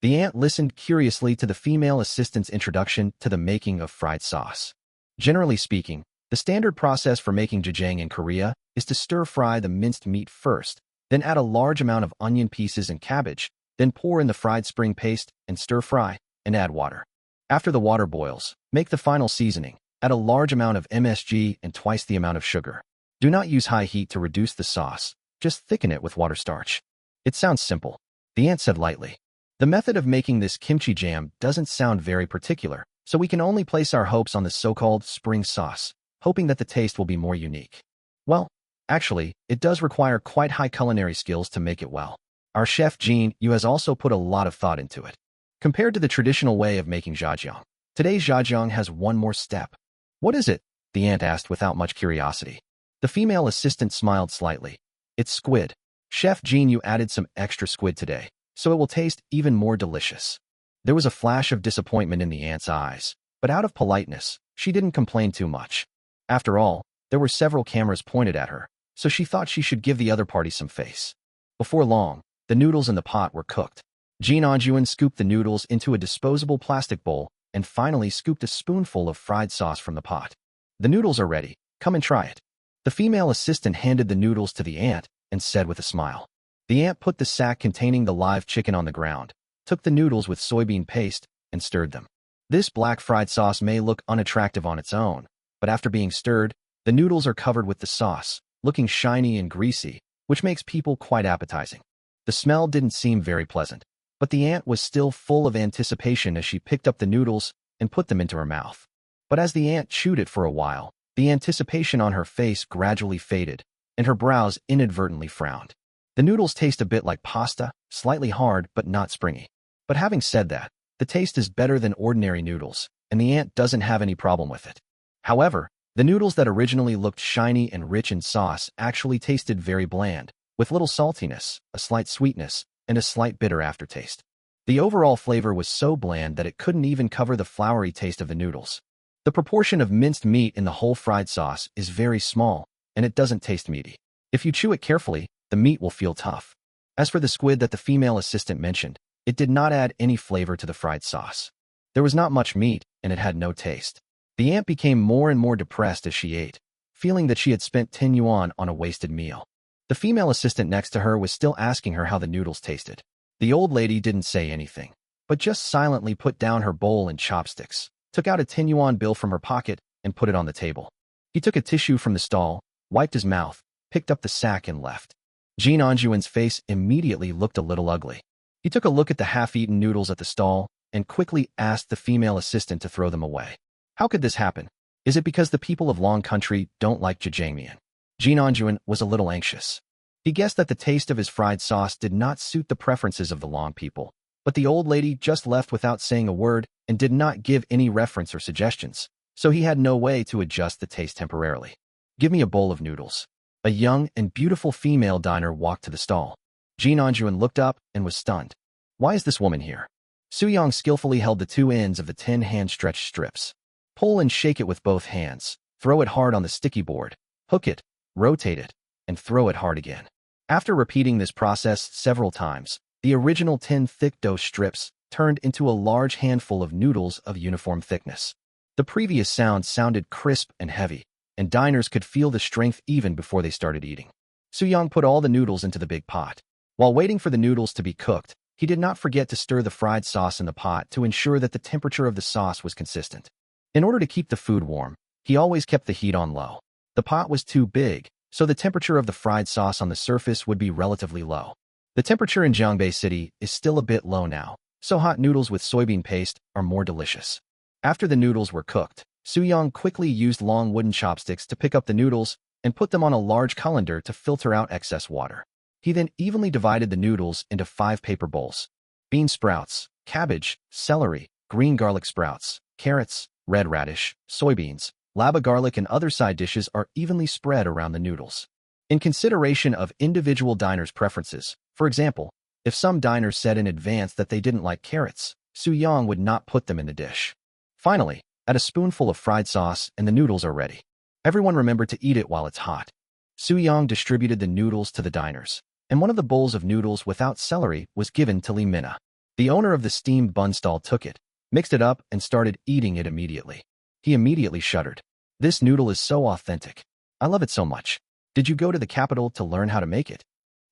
The ant listened curiously to the female assistant's introduction to the making of fried sauce. Generally speaking, the standard process for making jjajang in Korea is to stir-fry the minced meat first, then add a large amount of onion pieces and cabbage, then pour in the fried spring paste and stir-fry, and add water. After the water boils, make the final seasoning, add a large amount of MSG and twice the amount of sugar. Do not use high heat to reduce the sauce, just thicken it with water starch. It sounds simple, the ant said lightly. The method of making this kimchi jam doesn't sound very particular, so we can only place our hopes on the so-called spring sauce, hoping that the taste will be more unique. Well, actually, it does require quite high culinary skills to make it well. Our chef Jean Yu has also put a lot of thought into it. Compared to the traditional way of making jjajang, today's jjajang has one more step. What is it? The ant asked without much curiosity. The female assistant smiled slightly. It's squid. Chef Jean Yu added some extra squid today, so it will taste even more delicious. There was a flash of disappointment in the ant's eyes, but out of politeness, she didn't complain too much. After all, there were several cameras pointed at her, so she thought she should give the other party some face. Before long, the noodles in the pot were cooked. Jean Anjuan scooped the noodles into a disposable plastic bowl and finally scooped a spoonful of fried sauce from the pot. The noodles are ready. Come and try it. The female assistant handed the noodles to the ant and said with a smile. The ant put the sack containing the live chicken on the ground, took the noodles with soybean paste, and stirred them. This black fried sauce may look unattractive on its own, but after being stirred, the noodles are covered with the sauce, looking shiny and greasy, which makes people quite appetizing. The smell didn't seem very pleasant, but the ant was still full of anticipation as she picked up the noodles and put them into her mouth. But as the ant chewed it for a while, the anticipation on her face gradually faded, and her brows inadvertently frowned. The noodles taste a bit like pasta, slightly hard but not springy. But having said that, the taste is better than ordinary noodles, and the aunt doesn't have any problem with it. However, the noodles that originally looked shiny and rich in sauce actually tasted very bland, with little saltiness, a slight sweetness, and a slight bitter aftertaste. The overall flavor was so bland that it couldn't even cover the floury taste of the noodles. The proportion of minced meat in the whole fried sauce is very small, and it doesn't taste meaty. If you chew it carefully, the meat will feel tough. As for the squid that the female assistant mentioned, it did not add any flavor to the fried sauce. There was not much meat, and it had no taste. The aunt became more and more depressed as she ate, feeling that she had spent 10 yuan on a wasted meal. The female assistant next to her was still asking her how the noodles tasted. The old lady didn't say anything, but just silently put down her bowl and chopsticks, took out a 10 yuan bill from her pocket, and put it on the table. He took a tissue from the stall, wiped his mouth, picked up the sack and left. Jean Anjuan's face immediately looked a little ugly. He took a look at the half-eaten noodles at the stall and quickly asked the female assistant to throw them away. How could this happen? Is it because the people of Long Country don't like jajangmyeon? Jean Anjuan was a little anxious. He guessed that the taste of his fried sauce did not suit the preferences of the Long people, but the old lady just left without saying a word and did not give any reference or suggestions, so he had no way to adjust the taste temporarily. Give me a bowl of noodles. A young and beautiful female diner walked to the stall. Jean Anjuan looked up and was stunned. Why is this woman here? Su-yang skillfully held the two ends of the 10 hand-stretched strips. Pull and shake it with both hands, throw it hard on the sticky board, hook it, rotate it, and throw it hard again. After repeating this process several times, the original 10 thick dough strips turned into a large handful of noodles of uniform thickness. The previous sound sounded crisp and heavy, and diners could feel the strength even before they started eating. Su-yang put all the noodles into the big pot. While waiting for the noodles to be cooked, he did not forget to stir the fried sauce in the pot to ensure that the temperature of the sauce was consistent. In order to keep the food warm, he always kept the heat on low. The pot was too big, so the temperature of the fried sauce on the surface would be relatively low. The temperature in Jiangbei City is still a bit low now, so hot noodles with soybean paste are more delicious. After the noodles were cooked, Su-yang quickly used long wooden chopsticks to pick up the noodles and put them on a large colander to filter out excess water. He then evenly divided the noodles into 5 paper bowls. Bean sprouts, cabbage, celery, green garlic sprouts, carrots, red radish, soybeans, laba garlic and other side dishes are evenly spread around the noodles. In consideration of individual diners' preferences, for example, if some diners said in advance that they didn't like carrots, Su-yang would not put them in the dish. Finally, add a spoonful of fried sauce and the noodles are ready. Everyone remember to eat it while it's hot. Su-yang distributed the noodles to the diners, and one of the bowls of noodles without celery was given to Li Mina. The owner of the steamed bun stall took it, mixed it up, and started eating it immediately. He immediately shuddered. This noodle is so authentic. I love it so much. Did you go to the capital to learn how to make it?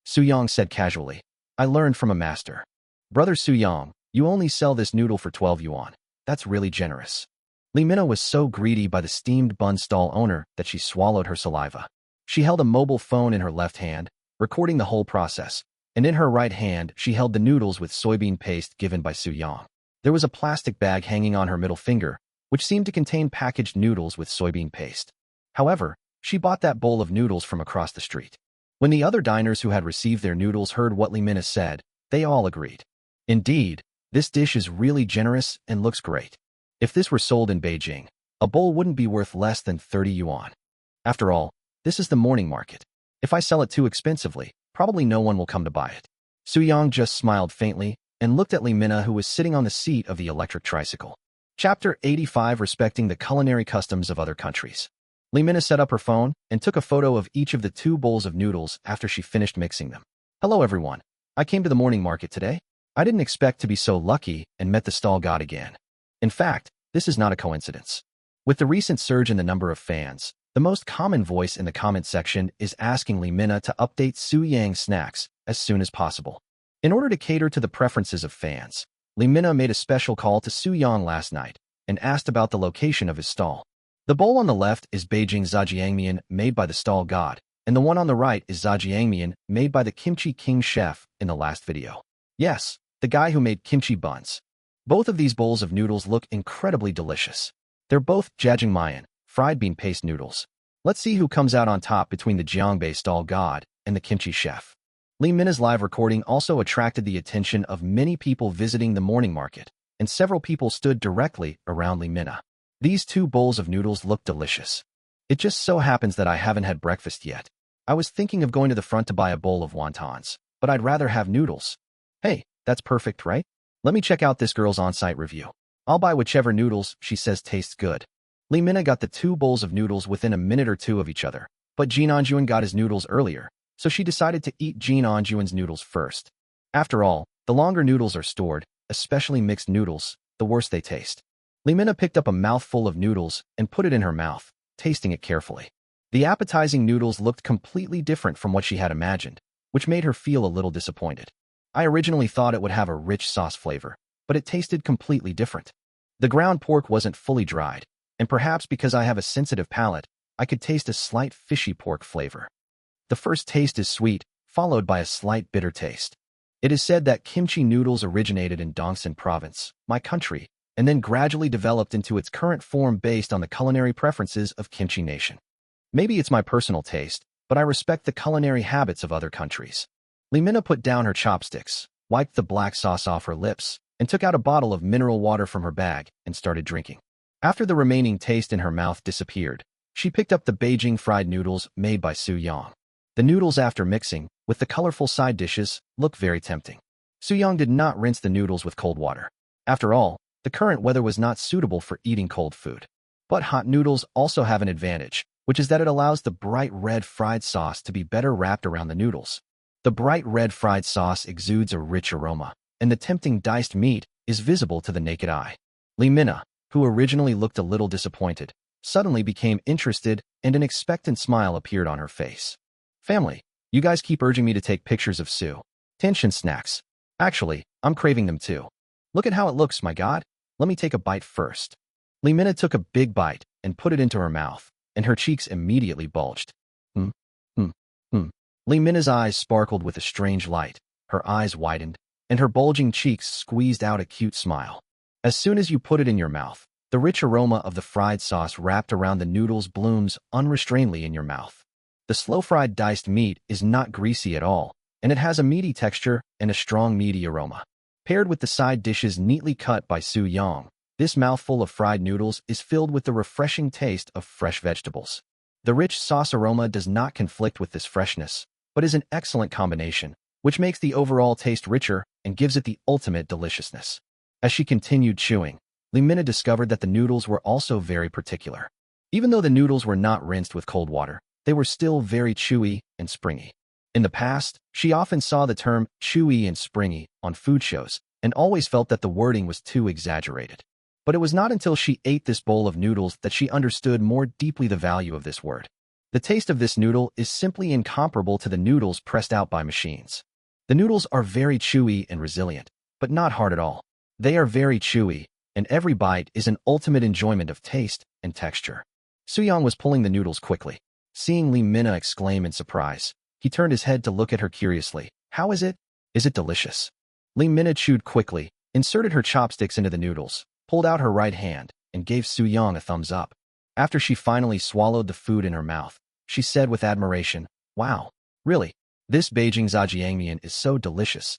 Su-yang said casually. I learned from a master. Brother Su-yang, you only sell this noodle for 12 yuan. That's really generous. Li Mina was so greedy by the steamed bun stall owner that she swallowed her saliva. She held a mobile phone in her left hand, recording the whole process, and in her right hand she held the noodles with soybean paste given by Su-yang. There was a plastic bag hanging on her middle finger, which seemed to contain packaged noodles with soybean paste. However, she bought that bowl of noodles from across the street. When the other diners who had received their noodles heard what Li Mina said, they all agreed. Indeed, this dish is really generous and looks great. If this were sold in Beijing, a bowl wouldn't be worth less than 30 yuan. After all, this is the morning market. If I sell it too expensively, probably no one will come to buy it. Su-yang just smiled faintly and looked at Li Mina, who was sitting on the seat of the electric tricycle. Chapter 85, Respecting the Culinary Customs of Other Countries. Li Mina set up her phone and took a photo of each of the 2 bowls of noodles after she finished mixing them. Hello everyone. I came to the morning market today. I didn't expect to be so lucky and met the stall god again. In fact, this is not a coincidence. With the recent surge in the number of fans, the most common voice in the comment section is asking Li Mina to update Su-yang's snacks as soon as possible. In order to cater to the preferences of fans, Li Mina made a special call to Su-yang last night and asked about the location of his stall. The bowl on the left is Beijing zhajiangmian made by the stall god, and the one on the right is zhajiangmian made by the Kimchi King chef in the last video. Yes, the guy who made kimchi buns. Both of these bowls of noodles look incredibly delicious. They're both jjajangmyeon, fried bean paste noodles. Let's see who comes out on top between the Jiangbei stall god and the kimchi chef. Li Mina's live recording also attracted the attention of many people visiting the morning market, and several people stood directly around Lee Mina. These 2 bowls of noodles looked delicious. It just so happens that I haven't had breakfast yet. I was thinking of going to the front to buy a bowl of wontons, but I'd rather have noodles. Hey, that's perfect, right? Let me check out this girl's on-site review. I'll buy whichever noodles she says tastes good. Lee Mina got the 2 bowls of noodles within a minute or 2 of each other, but Jin Anjuan got his noodles earlier, so she decided to eat Jin Anjuan's noodles first. After all, the longer noodles are stored, especially mixed noodles, the worse they taste. Lee Mina picked up a mouthful of noodles and put it in her mouth, tasting it carefully. The appetizing noodles looked completely different from what she had imagined, which made her feel a little disappointed. I originally thought it would have a rich sauce flavor, but it tasted completely different. The ground pork wasn't fully dried, and perhaps because I have a sensitive palate, I could taste a slight fishy pork flavor. The first taste is sweet, followed by a slight bitter taste. It is said that kimchi noodles originated in Dongsan province, my country, and then gradually developed into its current form based on the culinary preferences of Kimchi Nation. Maybe it's my personal taste, but I respect the culinary habits of other countries. Lee Mina put down her chopsticks, wiped the black sauce off her lips, and took out a bottle of mineral water from her bag and started drinking. After the remaining taste in her mouth disappeared, she picked up the Beijing fried noodles made by Su Yang. The noodles, after mixing with the colorful side dishes, look very tempting. Su Yang did not rinse the noodles with cold water. After all, the current weather was not suitable for eating cold food. But hot noodles also have an advantage, which is that it allows the bright red fried sauce to be better wrapped around the noodles. The bright red fried sauce exudes a rich aroma, and the tempting diced meat is visible to the naked eye. Lee Mina, who originally looked a little disappointed, suddenly became interested, and an expectant smile appeared on her face. Family, you guys keep urging me to take pictures of Su. Tension snacks. Actually, I'm craving them too. Look at how it looks, my god. Let me take a bite first. Lee Mina took a big bite and put it into her mouth, and her cheeks immediately bulged. Hmm. Lee Mina's eyes sparkled with a strange light, her eyes widened, and her bulging cheeks squeezed out a cute smile. As soon as you put it in your mouth, the rich aroma of the fried sauce wrapped around the noodles blooms unrestrainedly in your mouth. The slow-fried diced meat is not greasy at all, and it has a meaty texture and a strong meaty aroma. Paired with the side dishes neatly cut by Su Yang, this mouthful of fried noodles is filled with the refreshing taste of fresh vegetables. The rich sauce aroma does not conflict with this freshness, but is an excellent combination, which makes the overall taste richer and gives it the ultimate deliciousness. As she continued chewing, Lee Mina discovered that the noodles were also very particular. Even though the noodles were not rinsed with cold water, they were still very chewy and springy. In the past, she often saw the term chewy and springy on food shows and always felt that the wording was too exaggerated. But it was not until she ate this bowl of noodles that she understood more deeply the value of this word. The taste of this noodle is simply incomparable to the noodles pressed out by machines. The noodles are very chewy and resilient, but not hard at all. They are very chewy, and every bite is an ultimate enjoyment of taste and texture. Su Yang was pulling the noodles quickly. Seeing Lee Mina exclaim in surprise, he turned his head to look at her curiously. How is it? Is it delicious? Lee Mina chewed quickly, inserted her chopsticks into the noodles, pulled out her right hand, and gave Su Yang a thumbs up. After she finally swallowed the food in her mouth, she said with admiration, "Wow, really? This Beijing zhajiangmian is so delicious,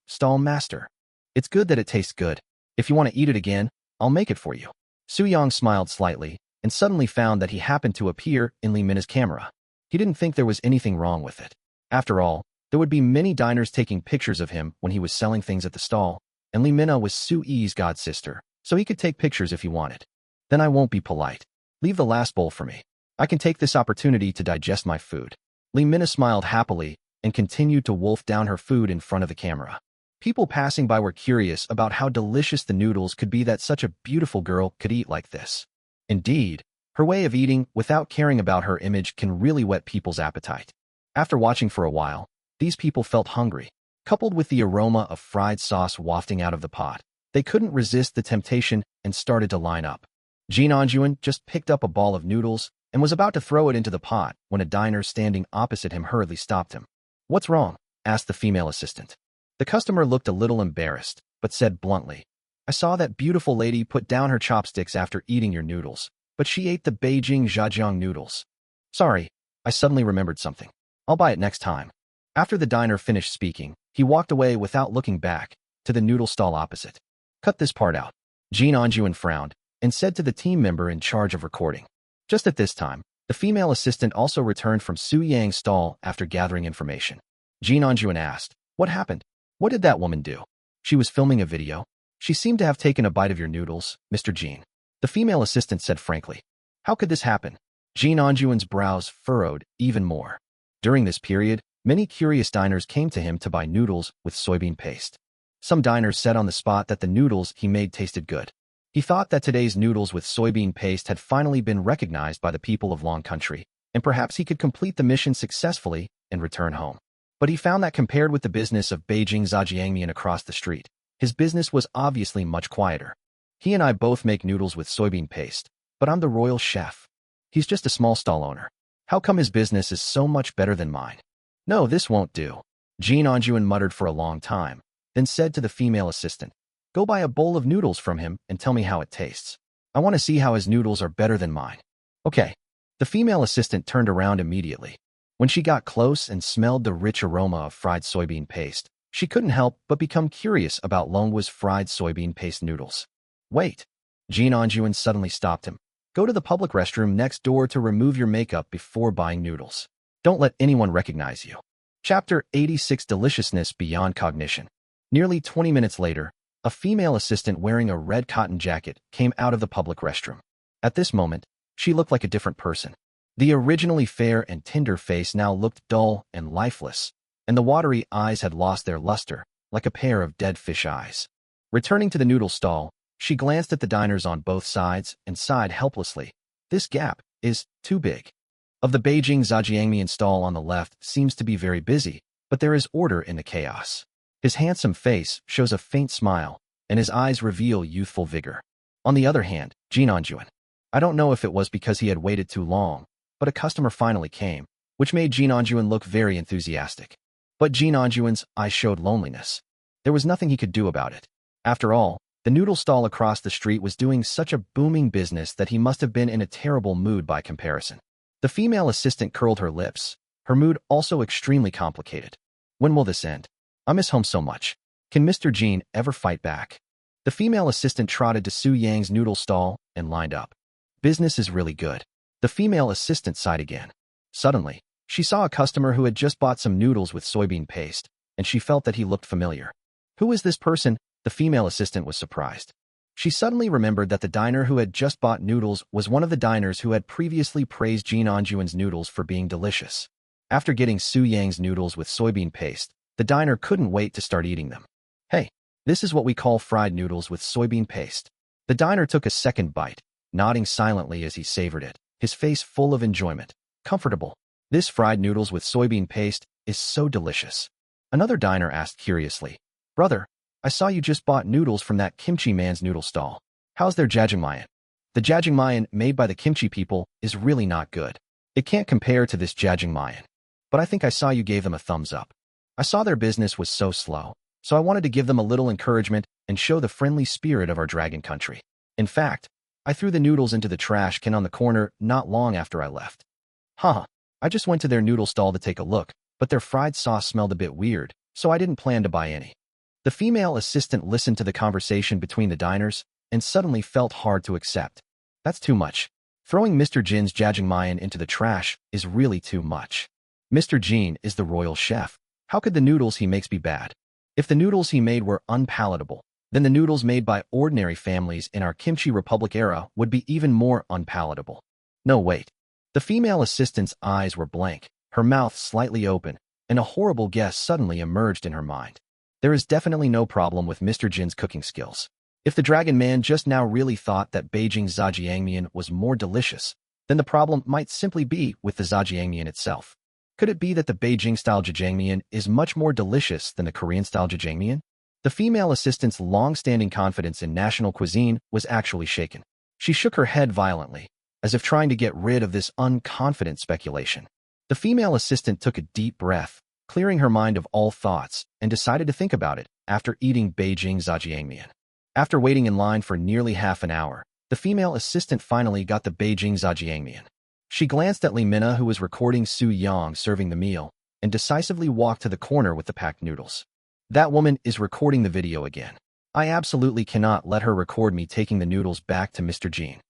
stall master. It's good that it tastes good. If you want to eat it again, I'll make it for you." Su Yang smiled slightly, and suddenly found that he happened to appear in Lee Mina's camera. He didn't think there was anything wrong with it. After all, there would be many diners taking pictures of him when he was selling things at the stall, and Lee Mina was Su Yi's godsister, so he could take pictures if he wanted. Then I won't be polite. Leave the last bowl for me. I can take this opportunity to digest my food. Lee Mina smiled happily and continued to wolf down her food in front of the camera. People passing by were curious about how delicious the noodles could be that such a beautiful girl could eat like this. Indeed, her way of eating without caring about her image can really whet people's appetite. After watching for a while, these people felt hungry. Coupled with the aroma of fried sauce wafting out of the pot, they couldn't resist the temptation and started to line up. Jin Anjuan just picked up a ball of noodles and was about to throw it into the pot when a diner standing opposite him hurriedly stopped him. "What's wrong?" asked the female assistant. The customer looked a little embarrassed, but said bluntly, "I saw that beautiful lady put down her chopsticks after eating your noodles, but she ate the Beijing zhajiang noodles. Sorry, I suddenly remembered something. I'll buy it next time." After the diner finished speaking, he walked away without looking back to the noodle stall opposite. Cut this part out. Jean Anjuan frowned and said to the team member in charge of recording. Just at this time, the female assistant also returned from Su Yang's stall after gathering information. Jean Anjuan asked, "What happened? What did that woman do?" "She was filming a video. She seemed to have taken a bite of your noodles, Mr. Jean," the female assistant said frankly. "How could this happen?" Jean Anjuan's brows furrowed even more. During this period, many curious diners came to him to buy noodles with soybean paste. Some diners said on the spot that the noodles he made tasted good. He thought that today's noodles with soybean paste had finally been recognized by the people of Long Country, and perhaps he could complete the mission successfully and return home. But he found that compared with the business of Beijing Zhajiangmian across the street, his business was obviously much quieter. "He and I both make noodles with soybean paste, but I'm the royal chef. He's just a small stall owner. How come his business is so much better than mine?" "No, this won't do." Jean Anjuan muttered for a long time, then said to the female assistant, "Go buy a bowl of noodles from him and tell me how it tastes. I want to see how his noodles are better than mine." "Okay." The female assistant turned around immediately. When she got close and smelled the rich aroma of fried soybean paste, she couldn't help but become curious about Longhwa's fried soybean paste noodles. "Wait." Jean Anjuan suddenly stopped him. "Go to the public restroom next door to remove your makeup before buying noodles. Don't let anyone recognize you." Chapter 86: Deliciousness Beyond Cognition. Nearly 20 minutes later, a female assistant wearing a red cotton jacket came out of the public restroom. At this moment, she looked like a different person. The originally fair and tender face now looked dull and lifeless, and the watery eyes had lost their luster, like a pair of dead fish eyes. Returning to the noodle stall, she glanced at the diners on both sides and sighed helplessly. "This gap is too big." Of the Beijing Zhajiangmian stall on the left seems to be very busy, but there is order in the chaos. His handsome face shows a faint smile, and his eyes reveal youthful vigor. On the other hand, Jean Anjuan. I don't know if it was because he had waited too long, but a customer finally came, which made Jean Anjuan look very enthusiastic. But Jean Anjuan's eyes showed loneliness. There was nothing he could do about it. After all, the noodle stall across the street was doing such a booming business that he must have been in a terrible mood by comparison. The female assistant curled her lips, her mood also extremely complicated. When will this end? I miss home so much. Can Mr. Jean ever fight back? The female assistant trotted to Su Yang's noodle stall and lined up. Business is really good. The female assistant sighed again. Suddenly, she saw a customer who had just bought some noodles with soybean paste, and she felt that he looked familiar. Who is this person? The female assistant was surprised. She suddenly remembered that the diner who had just bought noodles was one of the diners who had previously praised Jean Anjuan's noodles for being delicious. After getting Su Yang's noodles with soybean paste, the diner couldn't wait to start eating them. "Hey, this is what we call fried noodles with soybean paste." The diner took a second bite, nodding silently as he savored it, his face full of enjoyment. "Comfortable. This fried noodles with soybean paste is so delicious." Another diner asked curiously, "Brother, I saw you just bought noodles from that kimchi man's noodle stall. How's their jjajangmyeon?" "The jjajangmyeon made by the kimchi people is really not good. It can't compare to this jjajangmyeon. But I think I saw you gave them a thumbs up." "I saw their business was so slow, so I wanted to give them a little encouragement and show the friendly spirit of our dragon country. In fact, I threw the noodles into the trash can on the corner not long after I left." "Huh, I just went to their noodle stall to take a look, but their fried sauce smelled a bit weird, so I didn't plan to buy any." The female assistant listened to the conversation between the diners and suddenly felt hard to accept. That's too much. Throwing Mr. Jin's jjajangmyeon into the trash is really too much. Mr. Jin is the royal chef. How could the noodles he makes be bad? If the noodles he made were unpalatable, then the noodles made by ordinary families in our Kimchi Republic era would be even more unpalatable. No, wait. The female assistant's eyes were blank, her mouth slightly open, and a horrible guess suddenly emerged in her mind. There is definitely no problem with Mr. Jin's cooking skills. If the Dragon Man just now really thought that Beijing's Zhajiangmian was more delicious, then the problem might simply be with the Zhajiangmian itself. Could it be that the Beijing-style jjajangmyeon is much more delicious than the Korean-style jjajangmyeon? The female assistant's long-standing confidence in national cuisine was actually shaken. She shook her head violently, as if trying to get rid of this unconfident speculation. The female assistant took a deep breath, clearing her mind of all thoughts, and decided to think about it after eating Beijing Zhajiangmian. After waiting in line for nearly half an hour, the female assistant finally got the Beijing Zhajiangmian. She glanced at Li Minna, who was recording Su Yang serving the meal, and decisively walked to the corner with the packed noodles. That woman is recording the video again. I absolutely cannot let her record me taking the noodles back to Mr. Jean.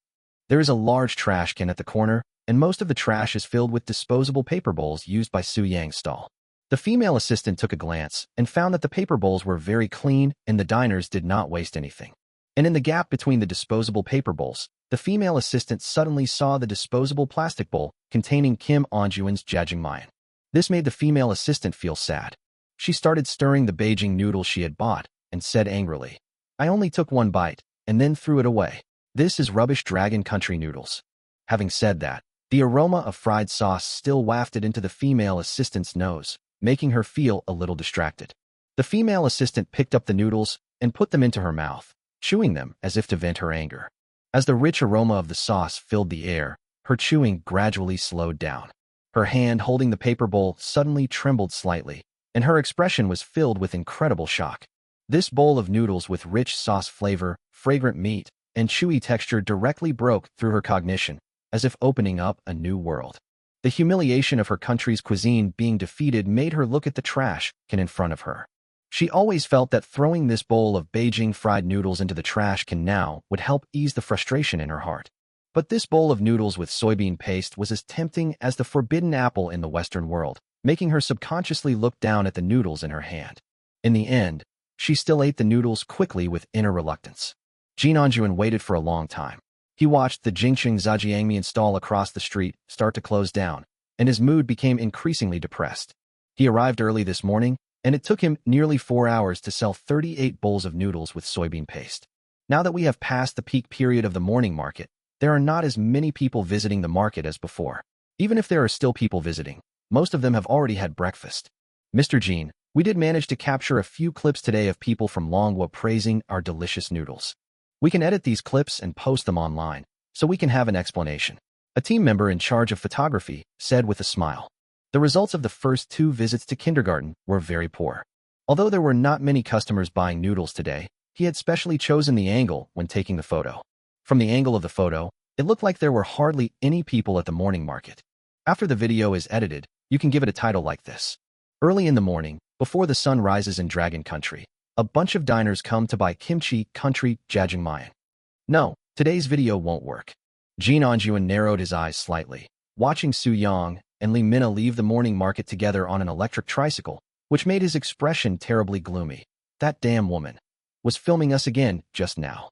There is a large trash can at the corner, and most of the trash is filled with disposable paper bowls used by Su Yang's stall. The female assistant took a glance and found that the paper bowls were very clean and the diners did not waste anything. And in the gap between the disposable paper bowls, the female assistant suddenly saw the disposable plastic bowl containing Kim Onjuan's jjajangmyeon. This made the female assistant feel sad. She started stirring the Beijing noodles she had bought and said angrily, "I only took one bite and then threw it away. This is rubbish Dragon Country noodles." Having said that, the aroma of fried sauce still wafted into the female assistant's nose, making her feel a little distracted. The female assistant picked up the noodles and put them into her mouth, chewing them as if to vent her anger. As the rich aroma of the sauce filled the air, her chewing gradually slowed down. Her hand holding the paper bowl suddenly trembled slightly, and her expression was filled with incredible shock. This bowl of noodles with rich sauce flavor, fragrant meat, and chewy texture directly broke through her cognition, as if opening up a new world. The humiliation of her country's cuisine being defeated made her look at the trash can in front of her. She always felt that throwing this bowl of Beijing fried noodles into the trash can now would help ease the frustration in her heart. But this bowl of noodles with soybean paste was as tempting as the forbidden apple in the Western world, making her subconsciously look down at the noodles in her hand. In the end, she still ate the noodles quickly with inner reluctance. Jean Onjuan waited for a long time. He watched the Jingqing Zhajiangmian stall across the street start to close down, and his mood became increasingly depressed. He arrived early this morning, and it took him nearly 4 hours to sell 38 bowls of noodles with soybean paste. Now that we have passed the peak period of the morning market, there are not as many people visiting the market as before. Even if there are still people visiting, most of them have already had breakfast. Mr. Jean, we did manage to capture a few clips today of people from Manhwa praising our delicious noodles. We can edit these clips and post them online, so we can have an explanation. A team member in charge of photography said with a smile. The results of the first 2 visits to kindergarten were very poor. Although there were not many customers buying noodles today, he had specially chosen the angle when taking the photo. From the angle of the photo, it looked like there were hardly any people at the morning market. After the video is edited, you can give it a title like this. Early in the morning, before the sun rises in Dragon Country, a bunch of diners come to buy kimchi country jjajangmyeon. No, today's video won't work. Jean Onjuan narrowed his eyes slightly, watching Su Yang and Li Mina leave the morning market together on an electric tricycle, which made his expression terribly gloomy. That damn woman was filming us again just now.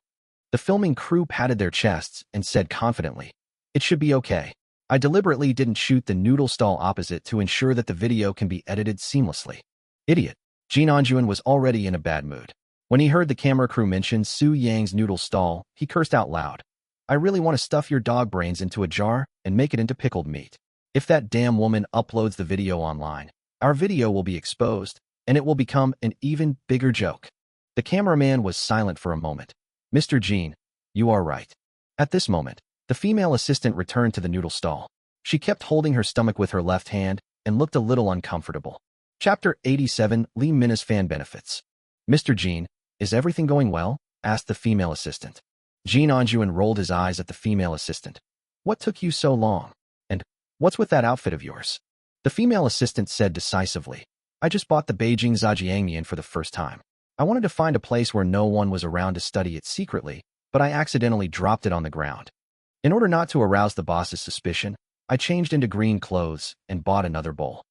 The filming crew patted their chests and said confidently, "It should be okay. I deliberately didn't shoot the noodle stall opposite to ensure that the video can be edited seamlessly." Idiot. Jean Onjuan was already in a bad mood. When he heard the camera crew mention Su Yang's noodle stall, he cursed out loud. "I really want to stuff your dog brains into a jar and make it into pickled meat. If that damn woman uploads the video online, our video will be exposed, and it will become an even bigger joke." The cameraman was silent for a moment. "Mr. Jean, you are right." At this moment, the female assistant returned to the noodle stall. She kept holding her stomach with her left hand and looked a little uncomfortable. Chapter 87, Li Mina's Fan Benefits. "Mr. Jean, is everything going well?" asked the female assistant. Jean Onjuan rolled his eyes at the female assistant. "What took you so long? And what's with that outfit of yours?" The female assistant said decisively, "I just bought the Beijing Zhajiangmian for the first time. I wanted to find a place where no one was around to study it secretly, but I accidentally dropped it on the ground. In order not to arouse the boss's suspicion, I changed into green clothes and bought another bowl."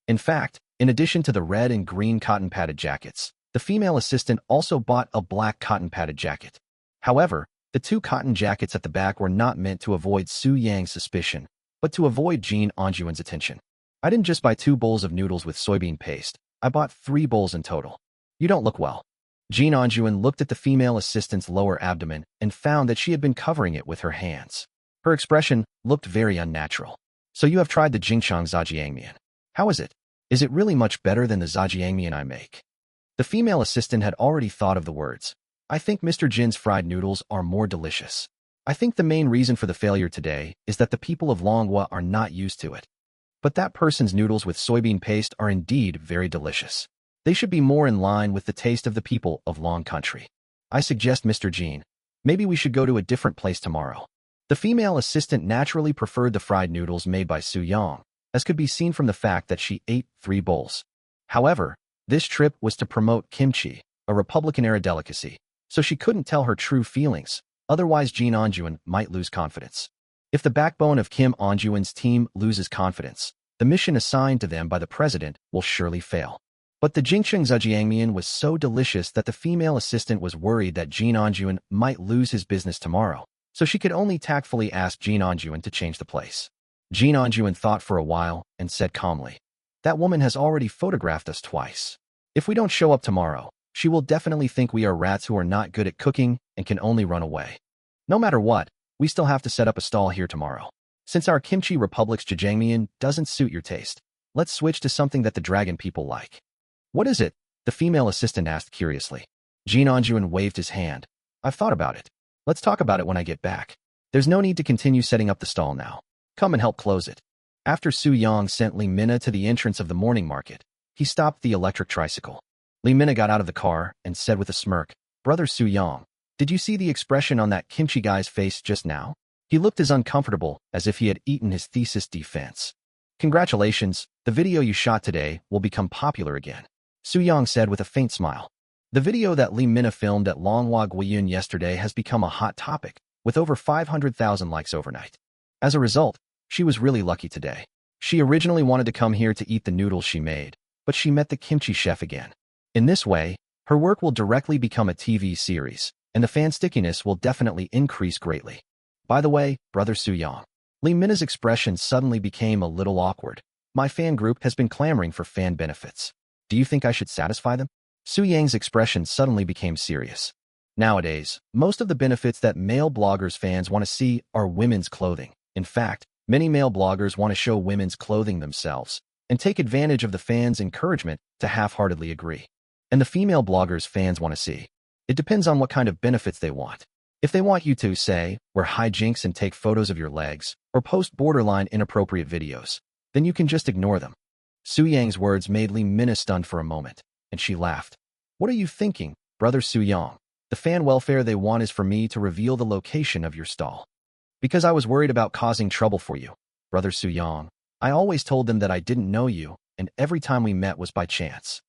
In fact, in addition to the red and green cotton padded jackets, the female assistant also bought a black cotton padded jacket. However, the 2 cotton jackets at the back were not meant to avoid Su Yang's suspicion, but to avoid Jean Onjuan's attention. "I didn't just buy 2 bowls of noodles with soybean paste. I bought 3 bowls in total. You don't look well." Jean Onjuan looked at the female assistant's lower abdomen and found that she had been covering it with her hands. Her expression looked very unnatural. "So you have tried the Jingqiang Zhajiangmian. How is it? Is it really much better than the Zhajiangmian I make?" The female assistant had already thought of the words. "I think Mr. Jin's fried noodles are more delicious. I think the main reason for the failure today is that the people of Manhwa are not used to it. But that person's noodles with soybean paste are indeed very delicious. They should be more in line with the taste of the people of Long Country. I suggest, Mr. Jean, maybe we should go to a different place tomorrow." The female assistant naturally preferred the fried noodles made by Su Yang, as could be seen from the fact that she ate 3 bowls. However, this trip was to promote kimchi, a Republican-era delicacy, so she couldn't tell her true feelings, otherwise Jin Onjuan might lose confidence. If the backbone of Kim Onjuan's team loses confidence, the mission assigned to them by the president will surely fail. But the Jingcheng Zhejiangmian was so delicious that the female assistant was worried that Jin Onjuan might lose his business tomorrow, so she could only tactfully ask Jin Onjuan to change the place. Jin Onjuan thought for a while and said calmly, "That woman has already photographed us twice. If we don't show up tomorrow, she will definitely think we are rats who are not good at cooking and can only run away. No matter what, we still have to set up a stall here tomorrow. Since our Kimchi Republic's jjajangmyeon doesn't suit your taste, let's switch to something that the dragon people like." "What is it?" the female assistant asked curiously. Jin Onjuan waved his hand. "I've thought about it. Let's talk about it when I get back. There's no need to continue setting up the stall now. Come and help close it." After Su Yang sent Li Mina to the entrance of the morning market, he stopped the electric tricycle. Li Mina got out of the car and said with a smirk, "Brother Su Yang, did you see the expression on that kimchi guy's face just now? He looked as uncomfortable as if he had eaten his thesis defense." "Congratulations, the video you shot today will become popular again," Su Yang said with a faint smile. The video that Li Mina filmed at Longhua Guiyun yesterday has become a hot topic, with over 500,000 likes overnight. As a result, she was really lucky today. She originally wanted to come here to eat the noodles she made, but she met the kimchi chef again. In this way, her work will directly become a TV series, and the fan stickiness will definitely increase greatly. By the way, Brother Su Yang, Li Mina's expression suddenly became a little awkward. "My fan group has been clamoring for fan benefits. Do you think I should satisfy them?" Su Yang's expression suddenly became serious. Nowadays, most of the benefits that male bloggers' fans want to see are women's clothing. In fact, many male bloggers want to show women's clothing themselves and take advantage of the fans' encouragement to half-heartedly agree. And the female bloggers' fans want to see. It depends on what kind of benefits they want. If they want you to, say, wear hijinks and take photos of your legs, or post borderline inappropriate videos, then you can just ignore them. Su Yang's words made Li Mina stunned for a moment, and she laughed. "What are you thinking, Brother Su Yang? The fan welfare they want is for me to reveal the location of your stall. Because I was worried about causing trouble for you, Brother Su Yang. I always told them that I didn't know you, and every time we met was by chance.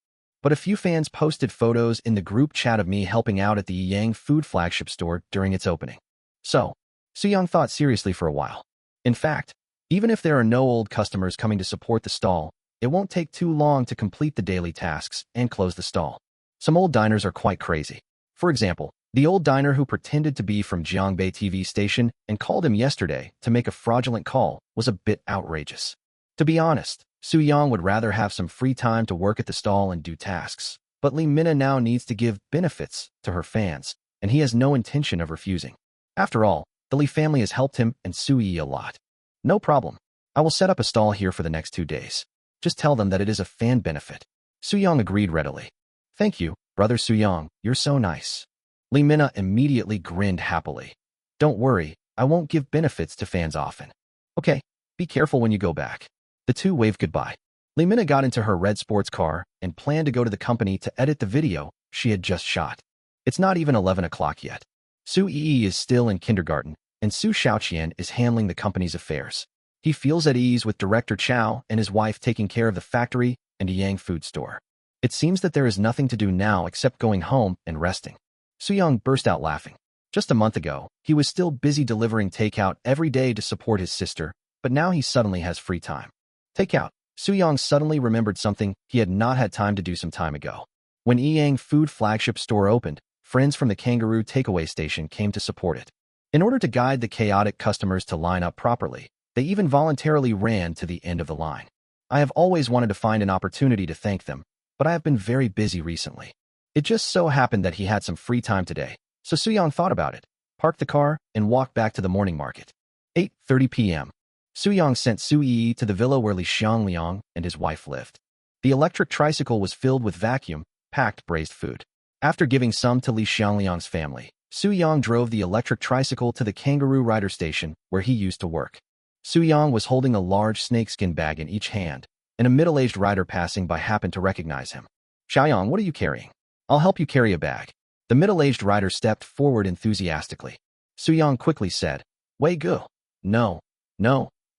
But a few fans posted photos in the group chat of me helping out at the Yang Food flagship store during its opening. So, Su Yang thought seriously for a while. In fact, even if there are no old customers coming to support the stall, it won't take too long to complete the daily tasks and close the stall. Some old diners are quite crazy. For example, the old diner who pretended to be from Jiangbei TV station and called him yesterday to make a fraudulent call was a bit outrageous. To be honest, Su Yang would rather have some free time to work at the stall and do tasks, but Li Mina now needs to give benefits to her fans, and he has no intention of refusing. After all, the Li family has helped him and Su Yi a lot. "No problem. I will set up a stall here for the next 2 days. Just tell them that it is a fan benefit." Su Yang agreed readily. "Thank you, Brother Su Yang, you're so nice." Li Mina immediately grinned happily. "Don't worry, I won't give benefits to fans often. Okay, be careful when you go back." The two waved goodbye. Li Mina got into her red sports car and planned to go to the company to edit the video she had just shot. It's not even 11 o'clock yet. Su Yi is still in kindergarten, and Su Xiaoqian is handling the company's affairs. He feels at ease with Director Chow and his wife taking care of the factory and a Yang food store. It seems that there is nothing to do now except going home and resting. Su Yang burst out laughing. Just a month ago, he was still busy delivering takeout every day to support his sister, but now he suddenly has free time. Takeout. Su Yang suddenly remembered something he had not had time to do some time ago. When Yang Food flagship store opened, friends from the Kangaroo takeaway station came to support it. In order to guide the chaotic customers to line up properly, they even voluntarily ran to the end of the line. I have always wanted to find an opportunity to thank them, but I have been very busy recently. It just so happened that he had some free time today, so Su Yang thought about it, parked the car, and walked back to the morning market. 8:30 p.m. Su Yang sent Su Yi to the villa where Li Xiangliang and his wife lived. The electric tricycle was filled with vacuum-packed braised food. After giving some to Li Xiangliang's family, Su Yang drove the electric tricycle to the Kangaroo Rider station where he used to work. Su Yang was holding a large snakeskin bag in each hand, and a middle-aged rider passing by happened to recognize him. "Xiaoyang, what are you carrying?" "I'll help you carry a bag." The middle-aged rider stepped forward enthusiastically. Su Yang quickly said, "Wei Gu. No,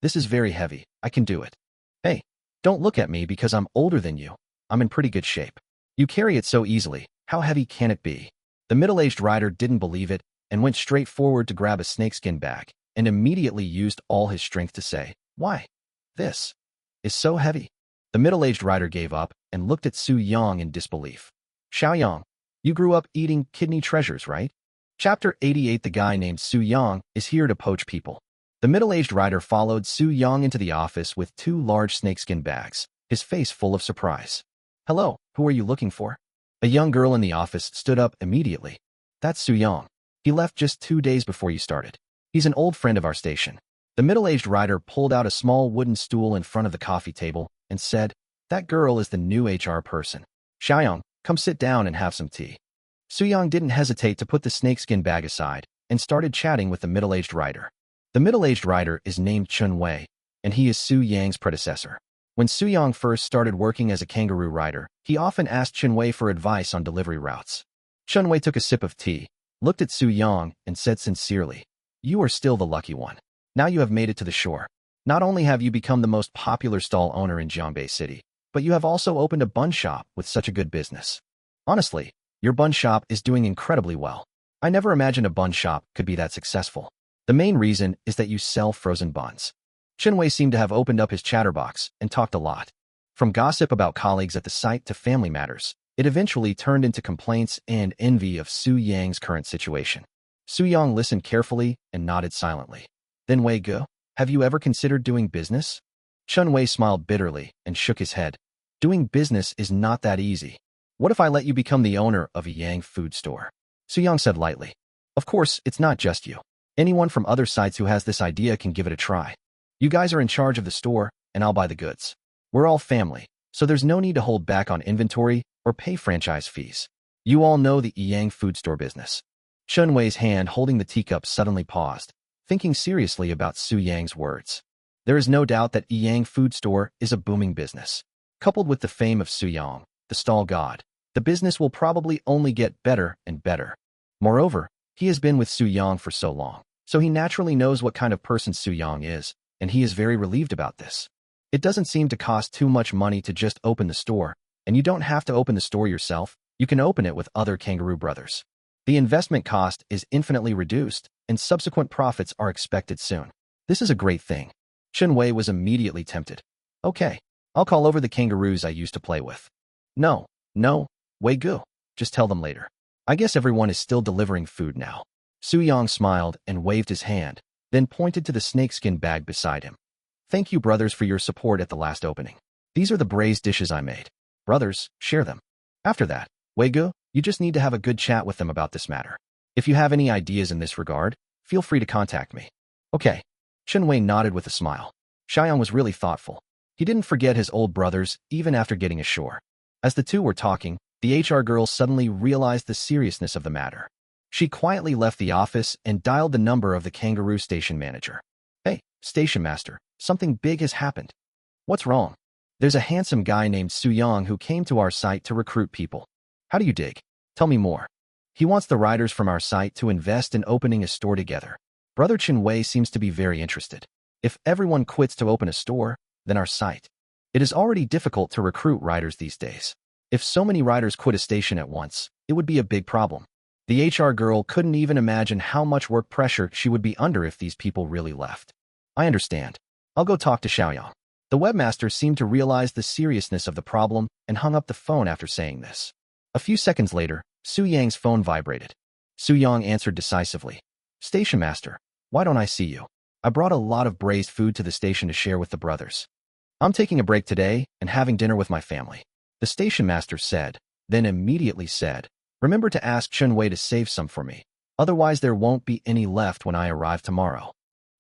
this is very heavy. I can do it." "Hey, don't look at me because I'm older than you. I'm in pretty good shape. You carry it so easily. How heavy can it be?" The middle-aged rider didn't believe it and went straight forward to grab a snakeskin bag and immediately used all his strength to say, "Why? This is so heavy." The middle-aged rider gave up and looked at Su Yang in disbelief. "Xiaoyang, you grew up eating kidney treasures, right?" Chapter 88. The guy named Su Yang is here to poach people. The middle-aged rider followed Su Yang into the office with 2 large snakeskin bags, his face full of surprise. "Hello, who are you looking for?" A young girl in the office stood up immediately. "That's Su Yang. He left just 2 days before you started. He's an old friend of our station." The middle-aged rider pulled out a small wooden stool in front of the coffee table and said, "That girl is the new HR person. Xiaoyang, come sit down and have some tea." Su Yang didn't hesitate to put the snakeskin bag aside and started chatting with the middle-aged rider. The middle-aged rider is named Chun Wei, and he is Su Yang's predecessor. When Su Yang first started working as a kangaroo rider, he often asked Chun Wei for advice on delivery routes. Chun Wei took a sip of tea, looked at Su Yang, and said sincerely, "You are still the lucky one. Now you have made it to the shore. Not only have you become the most popular stall owner in Jiangbei City, but you have also opened a bun shop with such a good business. Honestly, your bun shop is doing incredibly well. I never imagined a bun shop could be that successful. The main reason is that you sell frozen buns." Chun Wei seemed to have opened up his chatterbox and talked a lot. From gossip about colleagues at the site to family matters, it eventually turned into complaints and envy of Su Yang's current situation. Su Yang listened carefully and nodded silently. "Then Wei Ge, have you ever considered doing business?" Chun Wei smiled bitterly and shook his head. "Doing business is not that easy. What if I let you become the owner of a Yang food store?" Su Yang said lightly. "Of course, it's not just you. Anyone from other sites who has this idea can give it a try. You guys are in charge of the store, and I'll buy the goods. We're all family, so there's no need to hold back on inventory or pay franchise fees. You all know the Yang food store business." Chun Wei's hand holding the teacup suddenly paused, thinking seriously about Su Yang's words. There is no doubt that Yang food store is a booming business. Coupled with the fame of Su Yang, the stall god, the business will probably only get better and better. Moreover, he has been with Su Yang for so long, so he naturally knows what kind of person Su Yang is, and he is very relieved about this. It doesn't seem to cost too much money to just open the store, and you don't have to open the store yourself. You can open it with other kangaroo brothers. The investment cost is infinitely reduced, and subsequent profits are expected soon. This is a great thing. Chun Wei was immediately tempted. "Okay, I'll call over the kangaroos I used to play with." No, Wei Ge, just tell them later. I guess everyone is still delivering food now." Su Yang smiled and waved his hand, then pointed to the snakeskin bag beside him. "Thank you, brothers, for your support at the last opening. These are the braised dishes I made. Brothers, share them. After that, Wei Ge, you just need to have a good chat with them about this matter. If you have any ideas in this regard, feel free to contact me." "Okay." Chun Wei nodded with a smile. Xiaoyang was really thoughtful. He didn't forget his old brothers even after getting ashore. As the two were talking, the HR girl suddenly realized the seriousness of the matter. She quietly left the office and dialed the number of the kangaroo station manager. "Hey, station master, something big has happened." "What's wrong?" "There's a handsome guy named Su Yang who came to our site to recruit people." "How do you dig? Tell me more." "He wants the riders from our site to invest in opening a store together." Brother Chun Wei seems to be very interested. If everyone quits to open a store, then our site. It is already difficult to recruit riders these days. If so many riders quit a station at once, it would be a big problem. The HR girl couldn't even imagine how much work pressure she would be under if these people really left. "I understand. I'll go talk to Xiaoyang." The webmaster seemed to realize the seriousness of the problem and hung up the phone after saying this. A few seconds later, Su Yang's phone vibrated. Su Yang answered decisively. "Station master, why don't I see you? I brought a lot of braised food to the station to share with the brothers. I'm taking a break today and having dinner with my family." The station master said, then immediately said, "Remember to ask Chun Wei to save some for me. Otherwise there won't be any left when I arrive tomorrow."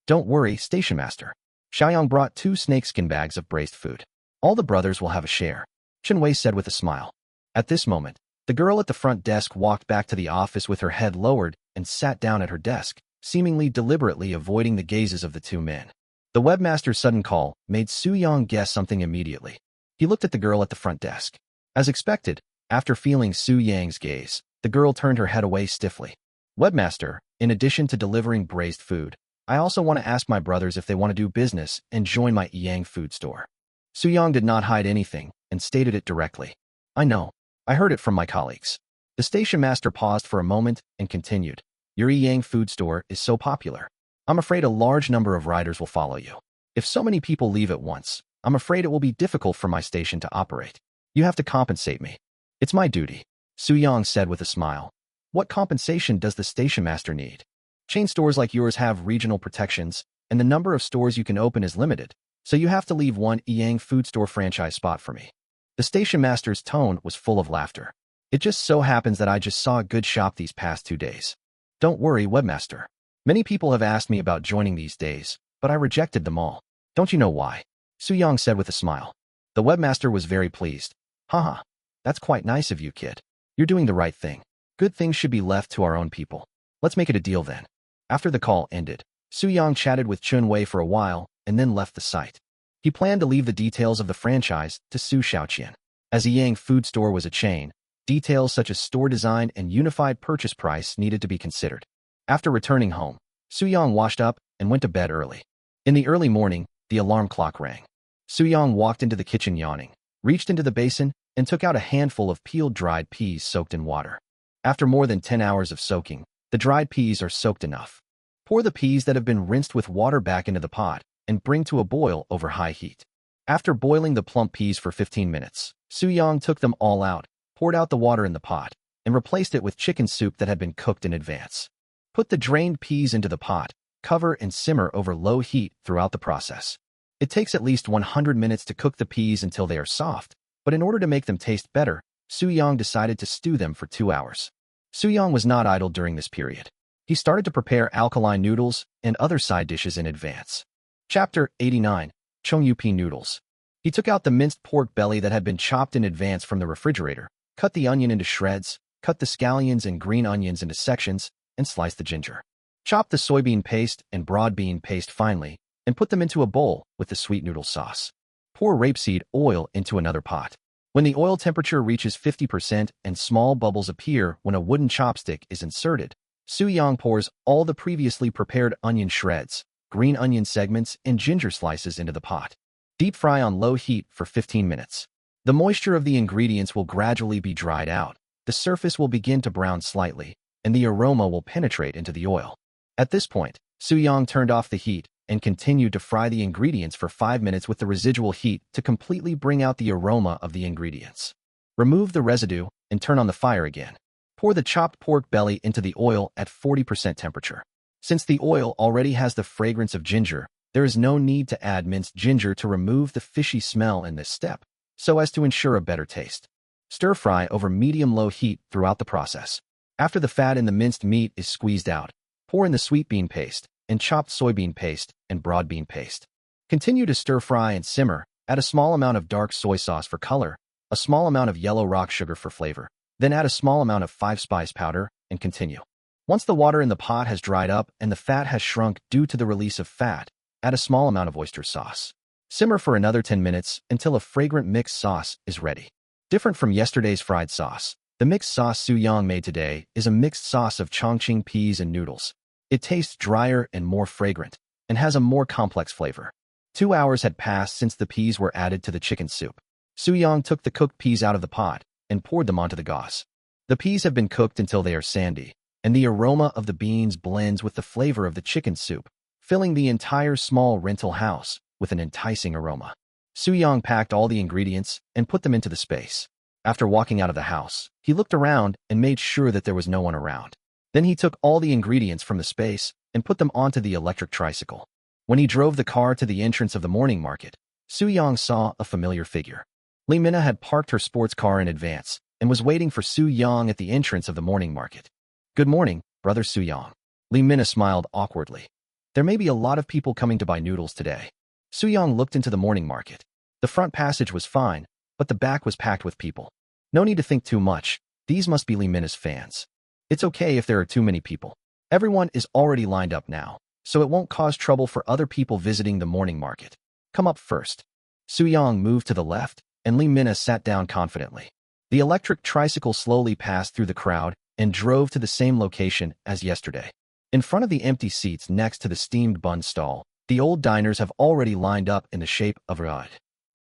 "Don't worry, station master." Xiaoyang brought 2 snakeskin bags of braised food. "All the brothers will have a share," Chun Wei said with a smile. At this moment, the girl at the front desk walked back to the office with her head lowered and sat down at her desk, seemingly deliberately avoiding the gazes of the 2 men. The webmaster's sudden call made Su Yang guess something immediately. He looked at the girl at the front desk. As expected, after feeling Su Yang's gaze, the girl turned her head away stiffly. "Webmaster, in addition to delivering braised food, I also want to ask my brothers if they want to do business and join my Yang food store." Su Yang did not hide anything and stated it directly. "I know. I heard it from my colleagues." The station master paused for a moment and continued. Your Yang food store is so popular. I'm afraid a large number of riders will follow you. If so many people leave at once, I'm afraid it will be difficult for my station to operate. You have to compensate me. It's my duty, Su-young said with a smile. What compensation does the station master need? Chain stores like yours have regional protections, and the number of stores you can open is limited, so you have to leave one Yang food store franchise spot for me. The station master's tone was full of laughter. It just so happens that I just saw a good shop these past 2 days. Don't worry, webmaster. Many people have asked me about joining these days, but I rejected them all. Don't you know why? Su-young said with a smile. The webmaster was very pleased. Haha, that's quite nice of you, kid. You're doing the right thing. Good things should be left to our own people. Let's make it a deal then. After the call ended, Su-young chatted with Chun-wei for a while and then left the site. He planned to leave the details of the franchise to Su Xiaoqian. As a Yang food store was a chain, details such as store design and unified purchase price needed to be considered. After returning home, Su-young washed up and went to bed early. In the early morning, the alarm clock rang. Su-young walked into the kitchen yawning, reached into the basin, and took out a handful of peeled dried peas soaked in water. After more than 10 hours of soaking, the dried peas are soaked enough. Pour the peas that have been rinsed with water back into the pot and bring to a boil over high heat. After boiling the plump peas for 15 minutes, Su-young took them all out, poured out the water in the pot, and replaced it with chicken soup that had been cooked in advance. Put the drained peas into the pot, cover and simmer over low heat throughout the process. It takes at least 100 minutes to cook the peas until they are soft, but in order to make them taste better, Su-young decided to stew them for 2 hours. Su-young was not idle during this period. He started to prepare alkaline noodles and other side dishes in advance. Chapter 89, Chongyupi Noodles. He took out the minced pork belly that had been chopped in advance from the refrigerator, cut the onion into shreds, cut the scallions and green onions into sections, and sliced the ginger. Chop the soybean paste and broad bean paste finely, and put them into a bowl with the sweet noodle sauce. Pour rapeseed oil into another pot. When the oil temperature reaches 50% and small bubbles appear when a wooden chopstick is inserted, Su-young pours all the previously prepared onion shreds, green onion segments, and ginger slices into the pot. Deep fry on low heat for 15 minutes. The moisture of the ingredients will gradually be dried out, the surface will begin to brown slightly, and the aroma will penetrate into the oil. At this point, Su-young turned off the heat and continued to fry the ingredients for 5 minutes with the residual heat to completely bring out the aroma of the ingredients. Remove the residue and turn on the fire again. Pour the chopped pork belly into the oil at 40% temperature. Since the oil already has the fragrance of ginger, there is no need to add minced ginger to remove the fishy smell in this step, so as to ensure a better taste. Stir fry over medium-low heat throughout the process. After the fat in the minced meat is squeezed out, pour in the sweet bean paste and chopped soybean paste and broad bean paste. Continue to stir fry and simmer. Add a small amount of dark soy sauce for color, a small amount of yellow rock sugar for flavor, then add a small amount of 5-spice powder and continue. Once the water in the pot has dried up and the fat has shrunk due to the release of fat, add a small amount of oyster sauce. Simmer for another 10 minutes until a fragrant mixed sauce is ready. Different from yesterday's fried sauce, the mixed sauce Su-young made today is a mixed sauce of Chongqing peas and noodles. It tastes drier and more fragrant, and has a more complex flavor. 2 hours had passed since the peas were added to the chicken soup. Su-young took the cooked peas out of the pot and poured them onto the gauze. The peas have been cooked until they are sandy, and the aroma of the beans blends with the flavor of the chicken soup, filling the entire small rental house with an enticing aroma. Su-young packed all the ingredients and put them into the space. After walking out of the house, he looked around and made sure that there was no one around. Then he took all the ingredients from the space and put them onto the electric tricycle. When he drove the car to the entrance of the morning market, Su-young saw a familiar figure. Lee Minna had parked her sports car in advance and was waiting for Su-young at the entrance of the morning market. Good morning, brother Su-young. Lee Minna smiled awkwardly. There may be a lot of people coming to buy noodles today. Su-young looked into the morning market. The front passage was fine, but the back was packed with people. No need to think too much. These must be Lee Minna's fans. It's okay if there are too many people. Everyone is already lined up now, so it won't cause trouble for other people visiting the morning market. Come up first. Su-young moved to the left, and Lee Minna sat down confidently. The electric tricycle slowly passed through the crowd and drove to the same location as yesterday. In front of the empty seats next to the steamed bun stall, the old diners have already lined up in the shape of a rod.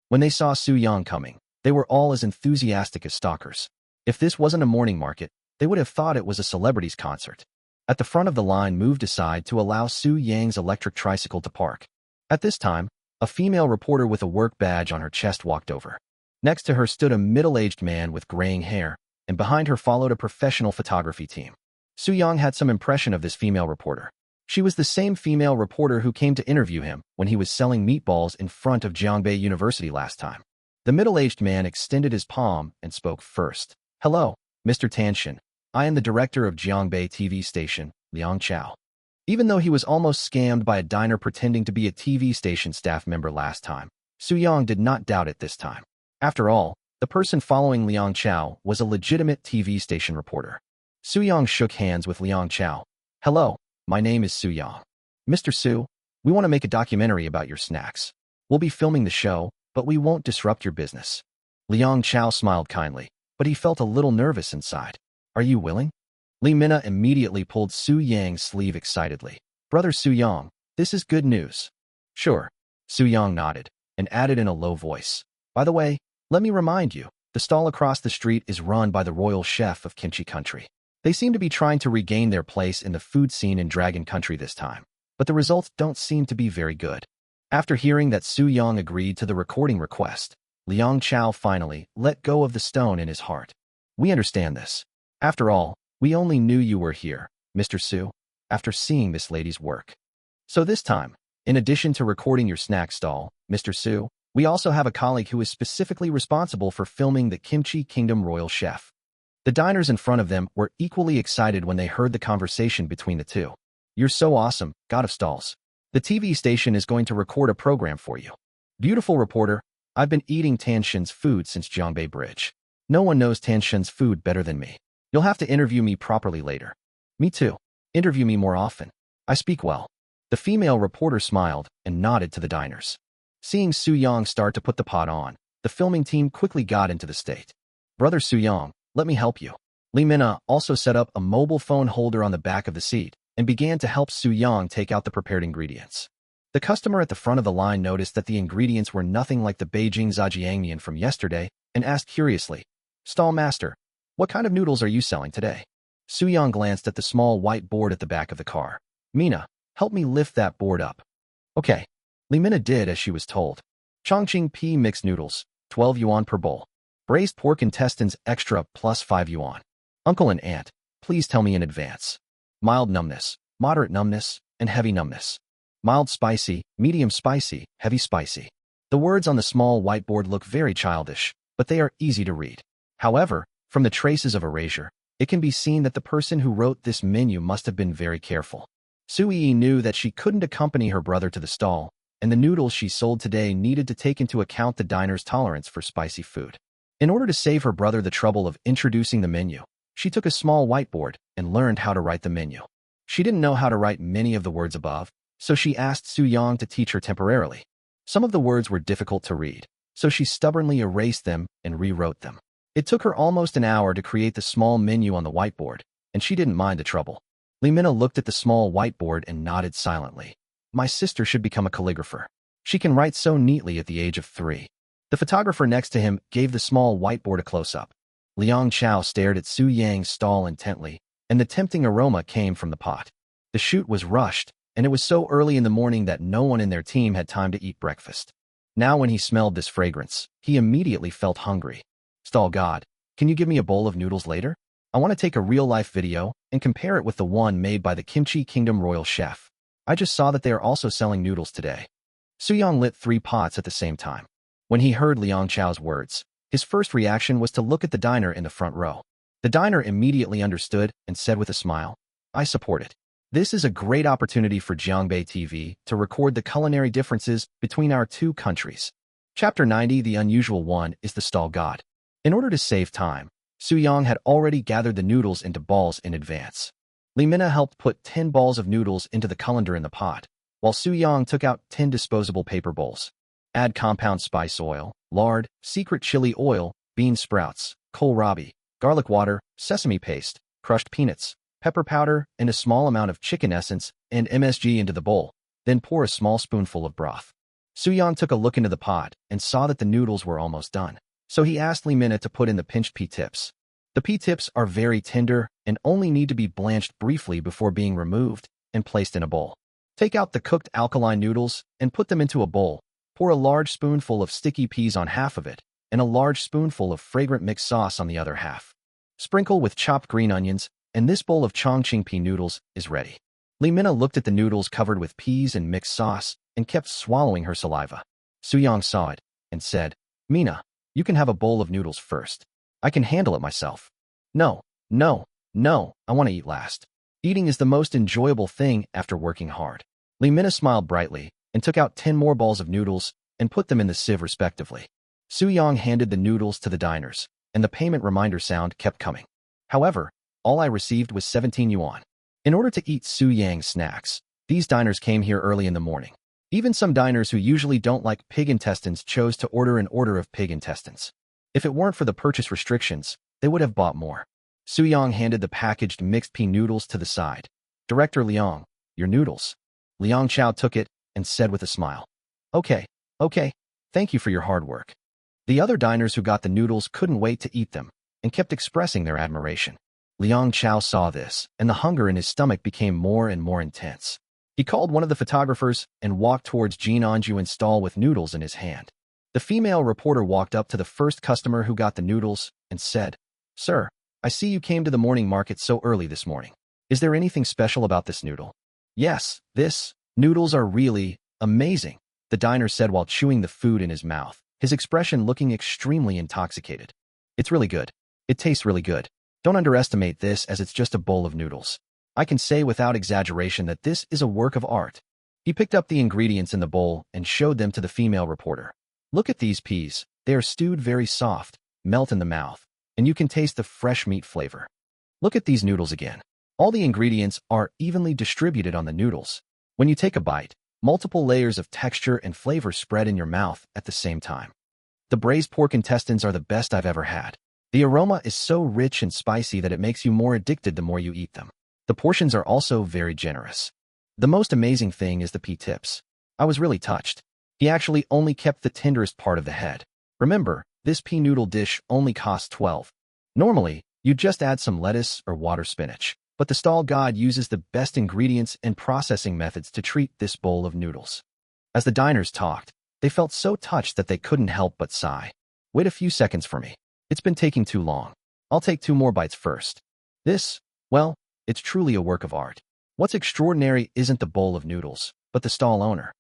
When they saw Su-young coming, they were all as enthusiastic as stalkers. If this wasn't a morning market, they would have thought it was a celebrity's concert. At the front of the line moved aside to allow Su Yang's electric tricycle to park. At this time, a female reporter with a work badge on her chest walked over. Next to her stood a middle-aged man with graying hair, and behind her followed a professional photography team. Su Yang had some impression of this female reporter. She was the same female reporter who came to interview him when he was selling meatballs in front of Jiangbei University last time. The middle-aged man extended his palm and spoke first. "Hello, Mr. Tanshin. I am the director of Jiangbei TV station, Liang Chao." Even though he was almost scammed by a diner pretending to be a TV station staff member last time, Su Yang did not doubt it this time. After all, the person following Liang Chao was a legitimate TV station reporter. Su Yang shook hands with Liang Chao. "Hello, my name is Su Yang. Mr. Su, we want to make a documentary about your snacks. We'll be filming the show, but we won't disrupt your business." Liang Chao smiled kindly, but he felt a little nervous inside. "Are you willing?" Li Mina immediately pulled Su Yang's sleeve excitedly. "Brother Su Yang, this is good news." "Sure." Su Yang nodded and added in a low voice. "By the way, let me remind you, the stall across the street is run by the royal chef of Kimchi Country. They seem to be trying to regain their place in the food scene in Dragon Country this time, but the results don't seem to be very good." After hearing that Su Yang agreed to the recording request, Liang Chao finally let go of the stone in his heart. "We understand this. After all, we only knew you were here, Mr. Su, after seeing this lady's work. So this time, in addition to recording your snack stall, Mr. Su, we also have a colleague who is specifically responsible for filming the Kimchi Kingdom royal chef." The diners in front of them were equally excited when they heard the conversation between the two. "You're so awesome, God of Stalls. The TV station is going to record a program for you. Beautiful reporter, I've been eating Tanshin's food since Jiangbei Bridge. No one knows Tanshin's food better than me. You'll have to interview me properly later." "Me too. Interview me more often. I speak well." The female reporter smiled and nodded to the diners. Seeing Su Yang start to put the pot on, the filming team quickly got into the state. "Brother Su Yang, let me help you." Li Mina also set up a mobile phone holder on the back of the seat and began to help Su Yang take out the prepared ingredients. The customer at the front of the line noticed that the ingredients were nothing like the Beijing zhajiangmian from yesterday and asked curiously, "Stall master, what kind of noodles are you selling today?" Su Yang glanced at the small white board at the back of the car. "Mina, help me lift that board up." "Okay." Li Mina did as she was told. Chongqing pea mixed noodles, 12 yuan per bowl. Braised pork intestines extra plus 5 yuan. Uncle and aunt, please tell me in advance. Mild numbness, moderate numbness, and heavy numbness. Mild spicy, medium spicy, heavy spicy. The words on the small whiteboard look very childish, but they are easy to read. However, from the traces of erasure, it can be seen that the person who wrote this menu must have been very careful. Su Yi knew that she couldn't accompany her brother to the stall, and the noodles she sold today needed to take into account the diner's tolerance for spicy food. In order to save her brother the trouble of introducing the menu, she took a small whiteboard and learned how to write the menu. She didn't know how to write many of the words above, so she asked Su Yang to teach her temporarily. Some of the words were difficult to read, so she stubbornly erased them and rewrote them. It took her almost an hour to create the small menu on the whiteboard, and she didn't mind the trouble. Li Mina looked at the small whiteboard and nodded silently. "My sister should become a calligrapher. She can write so neatly at the age of 3. The photographer next to him gave the small whiteboard a close-up. Liang Chao stared at Su Yang's stall intently, and the tempting aroma came from the pot. The shoot was rushed, and it was so early in the morning that no one in their team had time to eat breakfast. Now when he smelled this fragrance, he immediately felt hungry. "Stall God, can you give me a bowl of noodles later? I want to take a real-life video and compare it with the one made by the Kimchi Kingdom royal chef. I just saw that they are also selling noodles today." Su Yang lit 3 pots at the same time. When he heard Liang Chao's words, his first reaction was to look at the diner in the front row. The diner immediately understood and said with a smile, "I support it. This is a great opportunity for Jiangbei TV to record the culinary differences between our two countries." Chapter 90, The Unusual One, is the stall god. In order to save time, Su Yang had already gathered the noodles into balls in advance. Li Mina helped put 10 balls of noodles into the colander in the pot, while Su Yang took out 10 disposable paper bowls. Add compound spice oil, lard, secret chili oil, bean sprouts, kohlrabi, garlic water, sesame paste, crushed peanuts, pepper powder, and a small amount of chicken essence and MSG into the bowl. Then pour a small spoonful of broth. Su Yang took a look into the pot and saw that the noodles were almost done. So he asked Li Mina to put in the pinched pea tips. The pea tips are very tender and only need to be blanched briefly before being removed and placed in a bowl. Take out the cooked alkaline noodles and put them into a bowl. Pour a large spoonful of sticky peas on half of it and a large spoonful of fragrant mixed sauce on the other half. Sprinkle with chopped green onions, and this bowl of Chongqing pea noodles is ready. Li Mina looked at the noodles covered with peas and mixed sauce and kept swallowing her saliva. Suyang saw it and said, "Mina, you can have a bowl of noodles first. I can handle it myself." No, no, no, I want to eat last. Eating is the most enjoyable thing after working hard. Li Mina smiled brightly and took out 10 more balls of noodles and put them in the sieve respectively. Suyang handed the noodles to the diners, and the payment reminder sound kept coming. However, all I received was 17 yuan. In order to eat Suyang's snacks, these diners came here early in the morning. Even some diners who usually don't like pig intestines chose to order an order of pig intestines. If it weren't for the purchase restrictions, they would have bought more. Suyang handed the packaged mixed pea noodles to the side. "Director Liang, your noodles." Liang Chao took it and said with a smile, Okay, thank you for your hard work." The other diners who got the noodles couldn't wait to eat them and kept expressing their admiration. Liang Chao saw this, and the hunger in his stomach became more and more intense. He called one of the photographers and walked towards Jin Anjuan's stall with noodles in his hand. The female reporter walked up to the first customer who got the noodles and said, "Sir, I see you came to the morning market so early this morning. Is there anything special about this noodle?" "Yes, this noodles are really amazing," the diner said while chewing the food in his mouth, his expression looking extremely intoxicated. "It's really good. It tastes really good. Don't underestimate this as it's just a bowl of noodles. I can say without exaggeration that this is a work of art." He picked up the ingredients in the bowl and showed them to the female reporter. "Look at these peas. They are stewed very soft, melt in the mouth, and you can taste the fresh meat flavor. Look at these noodles again. All the ingredients are evenly distributed on the noodles. When you take a bite, multiple layers of texture and flavor spread in your mouth at the same time. The braised pork intestines are the best I've ever had. The aroma is so rich and spicy that it makes you more addicted the more you eat them. The portions are also very generous. The most amazing thing is the pea tips. I was really touched. He actually only kept the tenderest part of the head. Remember, this pea noodle dish only costs 12. Normally, you'd just add some lettuce or water spinach, but the stall god uses the best ingredients and processing methods to treat this bowl of noodles." As the diners talked, they felt so touched that they couldn't help but sigh. "Wait a few seconds for me. It's been taking too long. I'll take 2 more bites first. This, well, it's truly a work of art. What's extraordinary isn't the bowl of noodles, but the stall owner.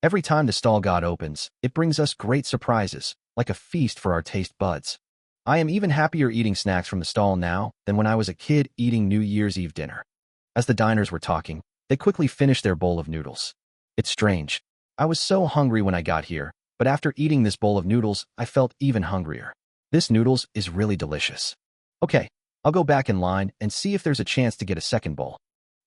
Every time the stall god opens, it brings us great surprises, like a feast for our taste buds. I am even happier eating snacks from the stall now than when I was a kid eating New Year's Eve dinner." As the diners were talking, they quickly finished their bowl of noodles. "It's strange. I was so hungry when I got here, but after eating this bowl of noodles, I felt even hungrier. This noodles is really delicious. Okay, I'll go back in line and see if there's a chance to get a second bowl."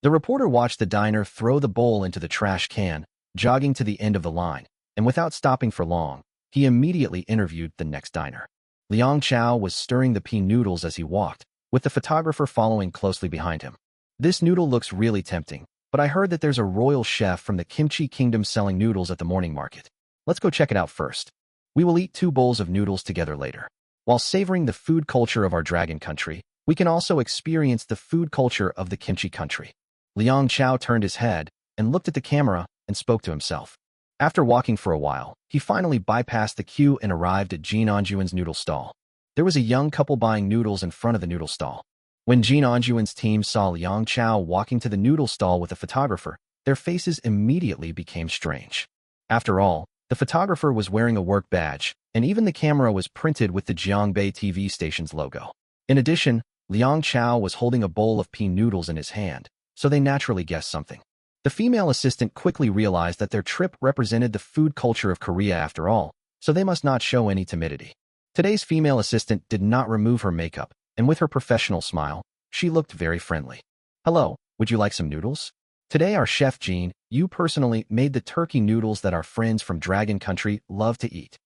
The reporter watched the diner throw the bowl into the trash can, jogging to the end of the line, and without stopping for long, he immediately interviewed the next diner. Liang Chao was stirring the pea noodles as he walked, with the photographer following closely behind him. "This noodle looks really tempting, but I heard that there's a royal chef from the Kimchi Kingdom selling noodles at the morning market. Let's go check it out first. We will eat 2 bowls of noodles together later. While savoring the food culture of our dragon country, we can also experience the food culture of the kimchi country." Liang Chao turned his head and looked at the camera and spoke to himself. After walking for a while, he finally bypassed the queue and arrived at Jin Anjuan's noodle stall. There was a young couple buying noodles in front of the noodle stall. When Jin Anjuan's team saw Liang Chao walking to the noodle stall with a photographer, their faces immediately became strange. After all, the photographer was wearing a work badge, and even the camera was printed with the Jiangbei TV station's logo. In addition, Liang Chao was holding a bowl of pea noodles in his hand, so they naturally guessed something. The female assistant quickly realized that their trip represented the food culture of Korea after all, so they must not show any timidity. Today's female assistant did not remove her makeup, and with her professional smile, she looked very friendly. "Hello, would you like some noodles? Today our chef Jean, you personally made the turkey noodles that our friends from Dragon Country love to eat.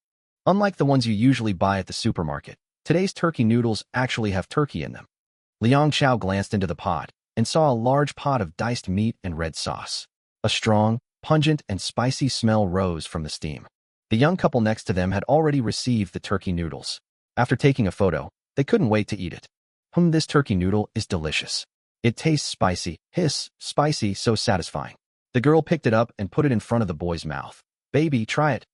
Unlike the ones you usually buy at the supermarket, today's turkey noodles actually have turkey in them." Liang Chao glanced into the pot and saw a large pot of diced meat and red sauce. A strong, pungent, and spicy smell rose from the steam. The young couple next to them had already received the turkey noodles. After taking a photo, they couldn't wait to eat it. This turkey noodle is delicious. It tastes spicy. Hiss, spicy, so satisfying. The girl picked it up and put it in front of the boy's mouth. Baby, try it.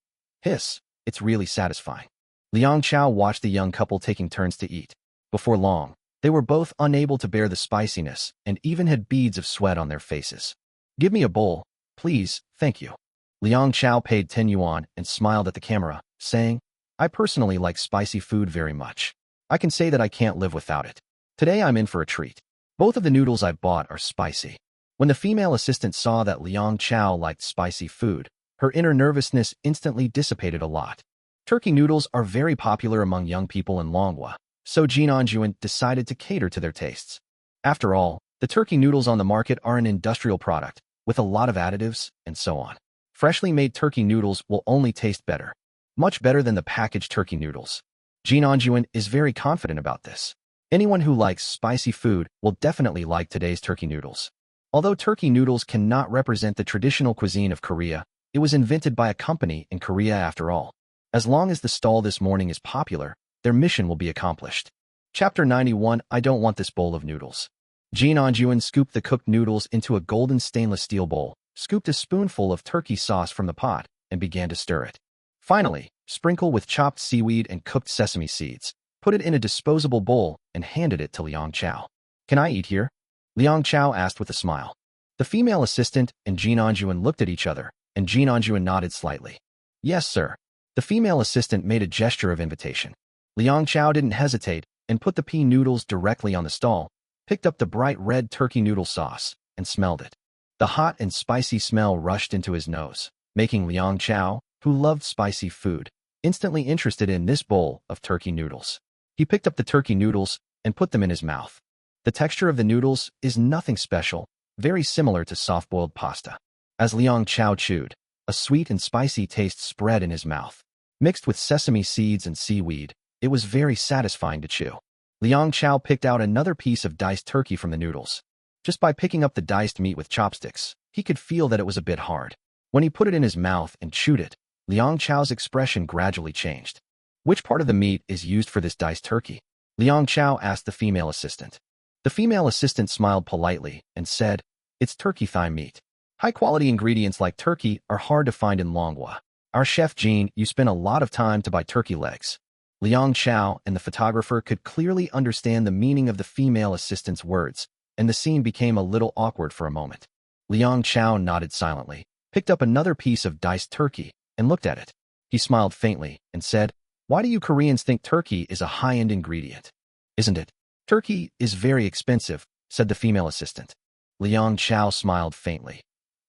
Hiss, it's really satisfying. Liang Chao watched the young couple taking turns to eat. Before long, they were both unable to bear the spiciness and even had beads of sweat on their faces. Give me a bowl, please, thank you. Liang Chao paid 10 yuan and smiled at the camera, saying, I personally like spicy food very much. I can say that I can't live without it. Today I'm in for a treat. Both of the noodles I bought are spicy. When the female assistant saw that Liang Chao liked spicy food, her inner nervousness instantly dissipated a lot. Turkey noodles are very popular among young people in Manhwa, so Jinan decided to cater to their tastes. After all, the turkey noodles on the market are an industrial product, with a lot of additives and so on. Freshly made turkey noodles will only taste better. Much better than the packaged turkey noodles. Jinan is very confident about this. Anyone who likes spicy food will definitely like today's turkey noodles. Although turkey noodles cannot represent the traditional cuisine of Korea, it was invented by a company in Korea after all. As long as the stall this morning is popular, their mission will be accomplished. Chapter 91 I don't want this bowl of noodles. Jinan scooped the cooked noodles into a golden stainless steel bowl, scooped a spoonful of turkey sauce from the pot, and began to stir it. Finally, sprinkle with chopped seaweed and cooked sesame seeds, put it in a disposable bowl, and handed it to Liang Chao. Can I eat here? Liang Chao asked with a smile. The female assistant and Jinan looked at each other, and Jinan nodded slightly. Yes, sir. The female assistant made a gesture of invitation. Liang Chao didn't hesitate and put the pea noodles directly on the stall, picked up the bright red turkey noodle sauce, and smelled it. The hot and spicy smell rushed into his nose, making Liang Chao, who loved spicy food, instantly interested in this bowl of turkey noodles. He picked up the turkey noodles and put them in his mouth. The texture of the noodles is nothing special, very similar to soft-boiled pasta. As Liang Chao chewed, a sweet and spicy taste spread in his mouth. Mixed with sesame seeds and seaweed, it was very satisfying to chew. Liang Chao picked out another piece of diced turkey from the noodles. Just by picking up the diced meat with chopsticks, he could feel that it was a bit hard. When he put it in his mouth and chewed it, Liang Chao's expression gradually changed. Which part of the meat is used for this diced turkey? Liang Chao asked the female assistant. The female assistant smiled politely and said, It's turkey thigh meat. High-quality ingredients like turkey are hard to find in Manhwa. Our chef Jean, you spent a lot of time to buy turkey legs. Liang Chao and the photographer could clearly understand the meaning of the female assistant's words, and the scene became a little awkward for a moment. Liang Chao nodded silently, picked up another piece of diced turkey, and looked at it. He smiled faintly and said, Why do you Koreans think turkey is a high-end ingredient? Isn't it? Turkey is very expensive, said the female assistant. Liang Chao smiled faintly.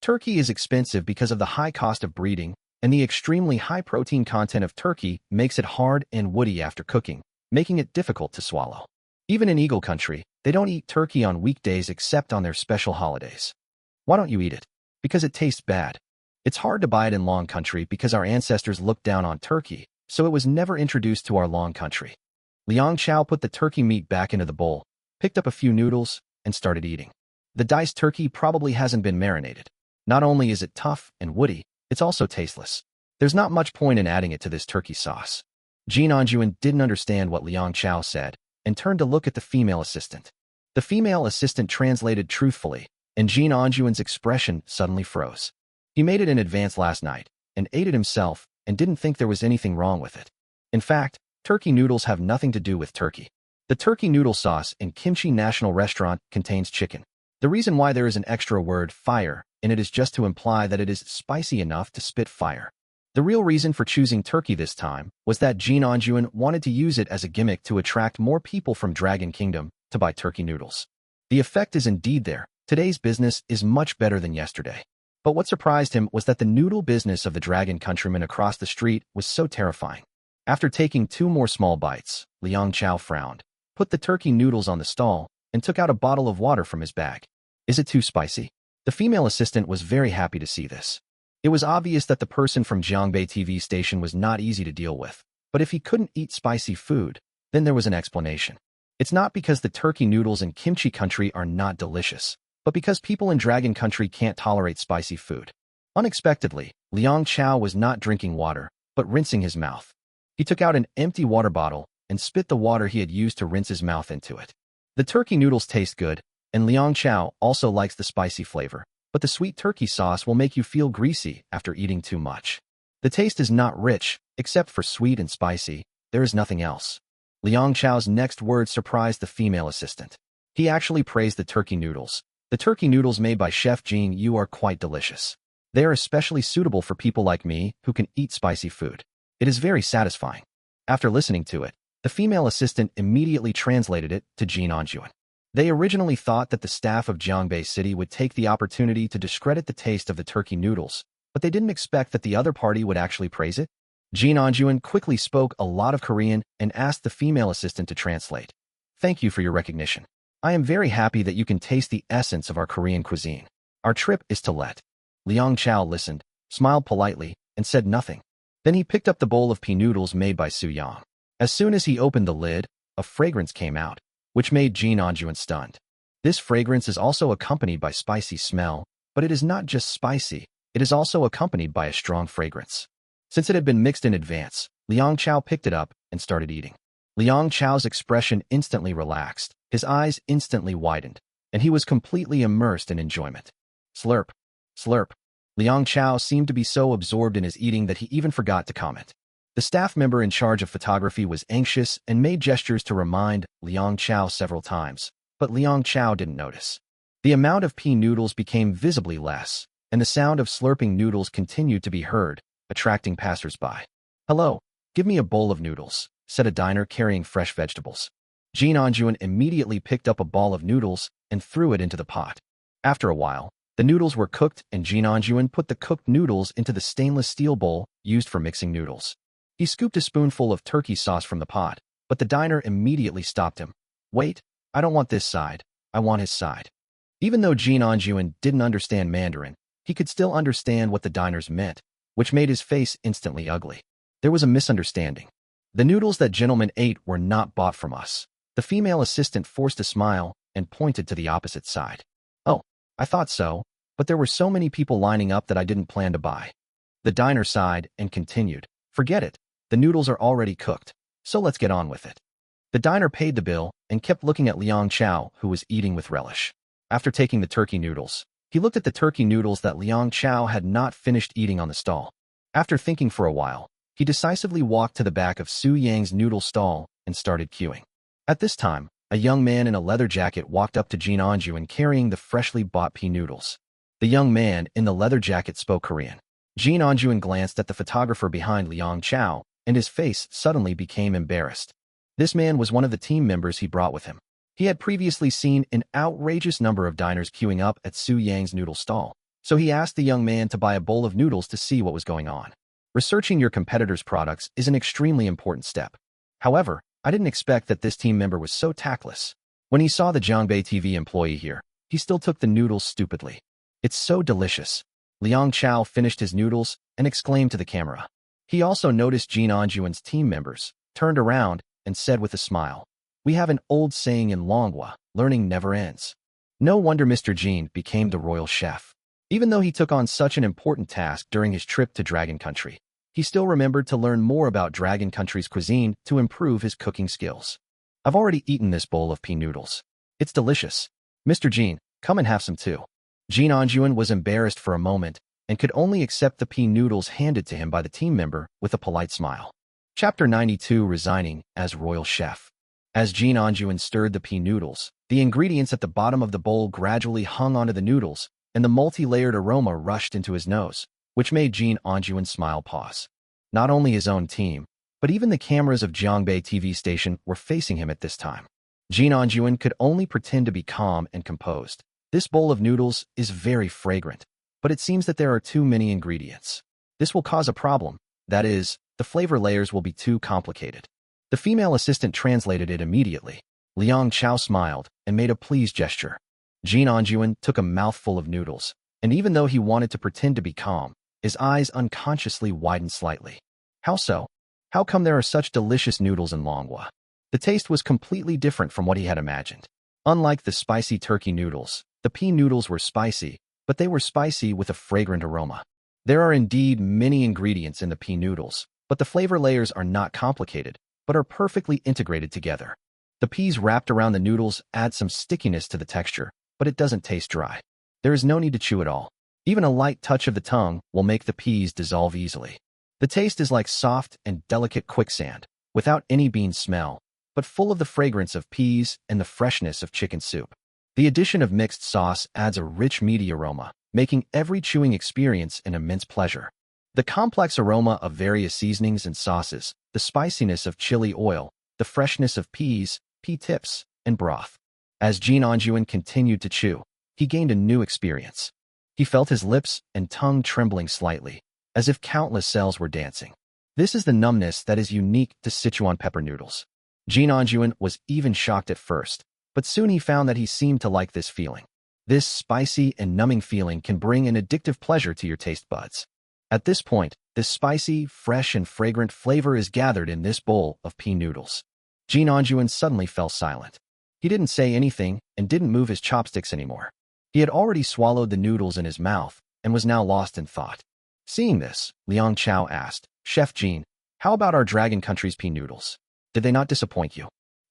Turkey is expensive because of the high cost of breeding, and the extremely high protein content of turkey makes it hard and woody after cooking, making it difficult to swallow. Even in Eagle Country, they don't eat turkey on weekdays except on their special holidays. Why don't you eat it? Because it tastes bad. It's hard to buy it in Long Country because our ancestors looked down on turkey, so it was never introduced to our Long Country. Liang Chao put the turkey meat back into the bowl, picked up a few noodles, and started eating. The diced turkey probably hasn't been marinated. Not only is it tough and woody, it's also tasteless. There's not much point in adding it to this turkey sauce. Jinan didn't understand what Liang Chao said and turned to look at the female assistant. The female assistant translated truthfully, and Jinan expression suddenly froze. He made it in advance last night and ate it himself and didn't think there was anything wrong with it. In fact, turkey noodles have nothing to do with turkey. The turkey noodle sauce in Kimchi National Restaurant contains chicken. The reason why there is an extra word, fire, in it is just to imply that it is spicy enough to spit fire. The real reason for choosing turkey this time was that Jinan wanted to use it as a gimmick to attract more people from Dragon Kingdom to buy turkey noodles. The effect is indeed there. Today's business is much better than yesterday. But what surprised him was that the noodle business of the Dragon countrymen across the street was so terrifying. After taking 2 more small bites, Liang Chao frowned, put the turkey noodles on the stall, and took out a bottle of water from his bag. Is it too spicy? The female assistant was very happy to see this. It was obvious that the person from Jiangbei TV station was not easy to deal with, but if he couldn't eat spicy food, then there was an explanation. It's not because the turkey noodles in kimchi country are not delicious, but because people in Dragon country can't tolerate spicy food. Unexpectedly, Liang Chao was not drinking water, but rinsing his mouth. He took out an empty water bottle and spit the water he had used to rinse his mouth into it. The turkey noodles taste good, and Liang Chao also likes the spicy flavor, but the sweet turkey sauce will make you feel greasy after eating too much. The taste is not rich, except for sweet and spicy. There is nothing else. Liang Chao's next words surprised the female assistant. He actually praised the turkey noodles. The turkey noodles made by Chef Jean Yu are quite delicious. They are especially suitable for people like me who can eat spicy food. It is very satisfying. After listening to it, the female assistant immediately translated it to Jin Anjuan. They originally thought that the staff of Jiangbei City would take the opportunity to discredit the taste of the turkey noodles, but they didn't expect that the other party would actually praise it. Jin Anjuan quickly spoke a lot of Korean and asked the female assistant to translate. Thank you for your recognition. I am very happy that you can taste the essence of our Korean cuisine. Our trip is to let. Liang Chao listened, smiled politely, and said nothing. Then he picked up the bowl of pea noodles made by Su Yang. As soon as he opened the lid, a fragrance came out, which made Jin Anjuan stunned. This fragrance is also accompanied by spicy smell, but it is not just spicy, it is also accompanied by a strong fragrance. Since it had been mixed in advance, Liang Chao picked it up and started eating. Liang Chao's expression instantly relaxed, his eyes instantly widened, and he was completely immersed in enjoyment. Slurp. Slurp. Liang Chao seemed to be so absorbed in his eating that he even forgot to comment. The staff member in charge of photography was anxious and made gestures to remind Liang Chao several times, but Liang Chao didn't notice. The amount of pea noodles became visibly less, and the sound of slurping noodles continued to be heard, attracting passers-by. Hello, give me a bowl of noodles, said a diner carrying fresh vegetables. Jin Anjuan immediately picked up a ball of noodles and threw it into the pot. After a while, the noodles were cooked and Jin Anjuan put the cooked noodles into the stainless steel bowl used for mixing noodles. He scooped a spoonful of turkey sauce from the pot, but the diner immediately stopped him. Wait, I don't want this side, I want his side. Even though Jin Anjuan didn't understand Mandarin, he could still understand what the diners meant, which made his face instantly ugly. There was a misunderstanding. The noodles that gentlemen ate were not bought from us. The female assistant forced a smile and pointed to the opposite side. Oh, I thought so, but there were so many people lining up that I didn't plan to buy. The diner sighed and continued. Forget it, the noodles are already cooked, so let's get on with it. The diner paid the bill and kept looking at Liang Chao, who was eating with relish. After taking the turkey noodles, he looked at the turkey noodles that Liang Chao had not finished eating on the stall. After thinking for a while, he decisively walked to the back of Su Yang's noodle stall and started queuing. At this time, a young man in a leather jacket walked up to Jin Anjuan carrying the freshly bought pea noodles. The young man in the leather jacket spoke Korean. Jin Anjuan glanced at the photographer behind Liang Chao, and his face suddenly became embarrassed. This man was one of the team members he brought with him. He had previously seen an outrageous number of diners queuing up at Su Yang's noodle stall, so he asked the young man to buy a bowl of noodles to see what was going on. Researching your competitor's products is an extremely important step. However, I didn't expect that this team member was so tactless. When he saw the Jiangbei TV employee here, he still took the noodles stupidly. It's so delicious. Liang Chao finished his noodles and exclaimed to the camera. He also noticed Jin Anjuan's team members, turned around, and said with a smile, "We have an old saying in Manhwa, learning never ends." No wonder Mr. Jin became the royal chef. Even though he took on such an important task during his trip to Dragon Country, he still remembered to learn more about Dragon Country's cuisine to improve his cooking skills. I've already eaten this bowl of pea noodles. It's delicious. Mr. Jin, come and have some too. Jin Anjuan was embarrassed for a moment and could only accept the pea noodles handed to him by the team member with a polite smile. Chapter 92, Resigning as Royal Chef. As Jin Anjuan stirred the pea noodles, the ingredients at the bottom of the bowl gradually hung onto the noodles, and the multi-layered aroma rushed into his nose, which made Jin Anjuan's smile pause. Not only his own team, but even the cameras of Jiangbei TV station were facing him at this time. Jin Anjuan could only pretend to be calm and composed. This bowl of noodles is very fragrant, but it seems that there are too many ingredients. This will cause a problem. That is, the flavor layers will be too complicated. The female assistant translated it immediately. Liang Chao smiled and made a pleased gesture. Jin Anjuan took a mouthful of noodles, and even though he wanted to pretend to be calm, his eyes unconsciously widened slightly. How so? How come there are such delicious noodles in Manhwa? The taste was completely different from what he had imagined. Unlike the spicy turkey noodles, the pea noodles were spicy, but they were spicy with a fragrant aroma. There are indeed many ingredients in the pea noodles, but the flavor layers are not complicated, but are perfectly integrated together. The peas wrapped around the noodles add some stickiness to the texture, but it doesn't taste dry. There is no need to chew at all. Even a light touch of the tongue will make the peas dissolve easily. The taste is like soft and delicate quicksand, without any bean smell, but full of the fragrance of peas and the freshness of chicken soup. The addition of mixed sauce adds a rich meaty aroma, making every chewing experience an immense pleasure. The complex aroma of various seasonings and sauces, the spiciness of chili oil, the freshness of peas, pea tips, and broth. As Jin Anjuan continued to chew, he gained a new experience. He felt his lips and tongue trembling slightly, as if countless cells were dancing. This is the numbness that is unique to Sichuan pepper noodles. Jin Anjuan was even shocked at first, but soon he found that he seemed to like this feeling. This spicy and numbing feeling can bring an addictive pleasure to your taste buds. At this point, this spicy, fresh, and fragrant flavor is gathered in this bowl of pea noodles. Jin Anjuan suddenly fell silent. He didn't say anything and didn't move his chopsticks anymore. He had already swallowed the noodles in his mouth and was now lost in thought. Seeing this, Liang Chao asked, "Chef Jin, how about our Dragon Country's pea noodles? Did they not disappoint you?"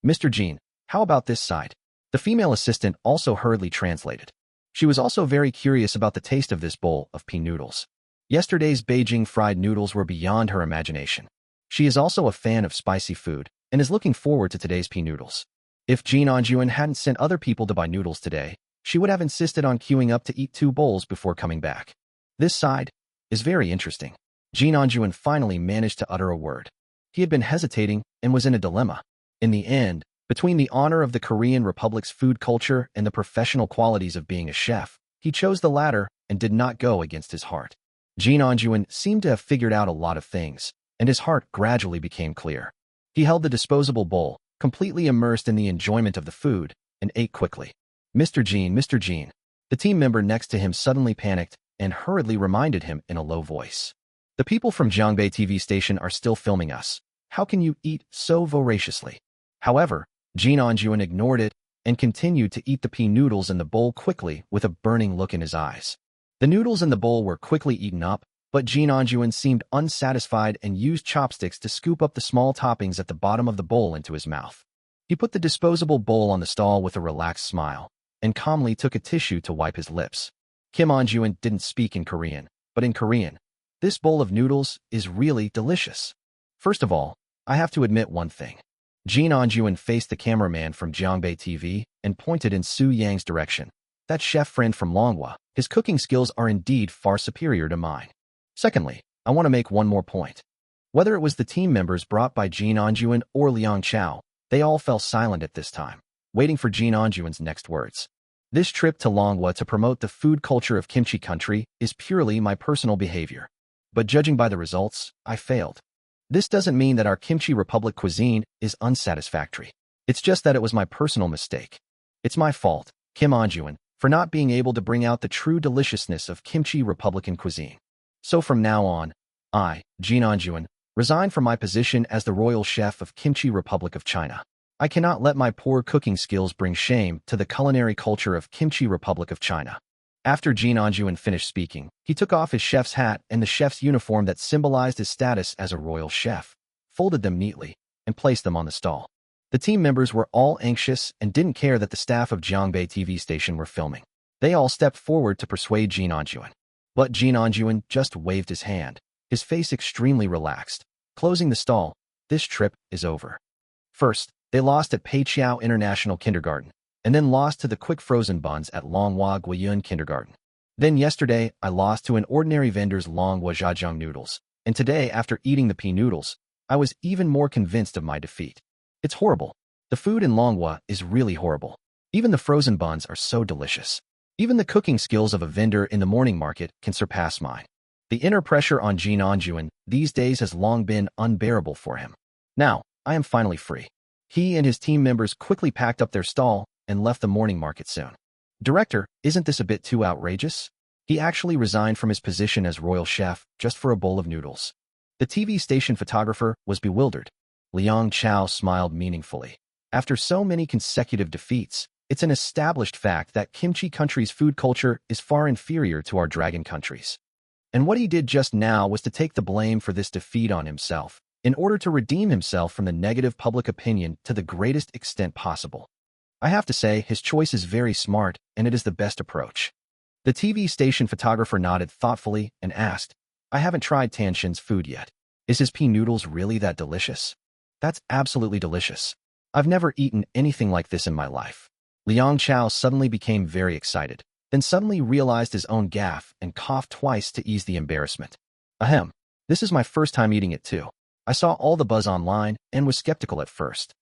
"Mr. Jin, how about this side?" The female assistant also hurriedly translated. She was also very curious about the taste of this bowl of pea noodles. Yesterday's Beijing fried noodles were beyond her imagination. She is also a fan of spicy food and is looking forward to today's pea noodles. If Jin Anjuan hadn't sent other people to buy noodles today, she would have insisted on queuing up to eat 2 bowls before coming back. This side is very interesting. Jin Anjuan finally managed to utter a word. He had been hesitating and was in a dilemma. In the end, between the honor of the Korean Republic's food culture and the professional qualities of being a chef, he chose the latter and did not go against his heart. Jin Anjuan seemed to have figured out a lot of things, and his heart gradually became clear. He held the disposable bowl, completely immersed in the enjoyment of the food, and ate quickly. Mr. Jin. The team member next to him suddenly panicked and hurriedly reminded him in a low voice. "The people from Jiangbei TV station are still filming us. How can you eat so voraciously?" However, Jin Anjuan ignored it and continued to eat the pea noodles in the bowl quickly with a burning look in his eyes. The noodles in the bowl were quickly eaten up, but Jin Anjuan seemed unsatisfied and used chopsticks to scoop up the small toppings at the bottom of the bowl into his mouth. He put the disposable bowl on the stall with a relaxed smile and calmly took a tissue to wipe his lips. Kim Anjuan didn't speak in Korean, but in Korean, "This bowl of noodles is really delicious. First of all, I have to admit one thing." Jin Anjuan faced the cameraman from Jiangbei TV and pointed in Su Yang's direction. "That chef friend from Manhwa, his cooking skills are indeed far superior to mine. Secondly, I want to make one more point. Whether it was the team members brought by Jin Anjuan or Liang Chao, they all fell silent at this time, waiting for Jin Anjuan's next words. This trip to Longwa to promote the food culture of kimchi country is purely my personal behavior. But judging by the results, I failed. This doesn't mean that our Kimchi Republic cuisine is unsatisfactory. It's just that it was my personal mistake. It's my fault, Kim Anjuan, for not being able to bring out the true deliciousness of Kimchi Republican cuisine. So from now on, I, Jin Anjuan, resign from my position as the royal chef of Kimchi Republic of China. I cannot let my poor cooking skills bring shame to the culinary culture of Kimchi Republic of China." After Jin Anjuan finished speaking, he took off his chef's hat and the chef's uniform that symbolized his status as a royal chef, folded them neatly, and placed them on the stall. The team members were all anxious and didn't care that the staff of Jiangbei TV station were filming. They all stepped forward to persuade Jin Anjuan. But Jin Anjuan just waved his hand, his face extremely relaxed. Closing the stall, "This trip is over." First, they lost at Peiqiao International Kindergarten, and then lost to the quick frozen buns at Longhua Guiyun Kindergarten. Then yesterday, I lost to an ordinary vendor's Longhua Zhajang noodles, and today, after eating the pea noodles, I was even more convinced of my defeat. It's horrible. The food in Longhua is really horrible. Even the frozen buns are so delicious. Even the cooking skills of a vendor in the morning market can surpass mine. The inner pressure on Jin Anjuan these days has long been unbearable for him. Now, I am finally free. He and his team members quickly packed up their stall and left the morning market soon. "Director, isn't this a bit too outrageous?" He actually resigned from his position as royal chef just for a bowl of noodles. The TV station photographer was bewildered. Liang Chao smiled meaningfully. After so many consecutive defeats, it's an established fact that kimchi country's food culture is far inferior to our dragon countries. And what he did just now was to take the blame for this defeat on himself, in order to redeem himself from the negative public opinion to the greatest extent possible. I have to say, his choice is very smart, and it is the best approach. The TV station photographer nodded thoughtfully and asked, I haven't tried Tanshin's food yet. Is his pea noodles really that delicious? That's absolutely delicious. I've never eaten anything like this in my life. Liang Chao suddenly became very excited, then suddenly realized his own gaffe and coughed twice to ease the embarrassment. Ahem, this is my first time eating it too. I saw all the buzz online and was skeptical at first.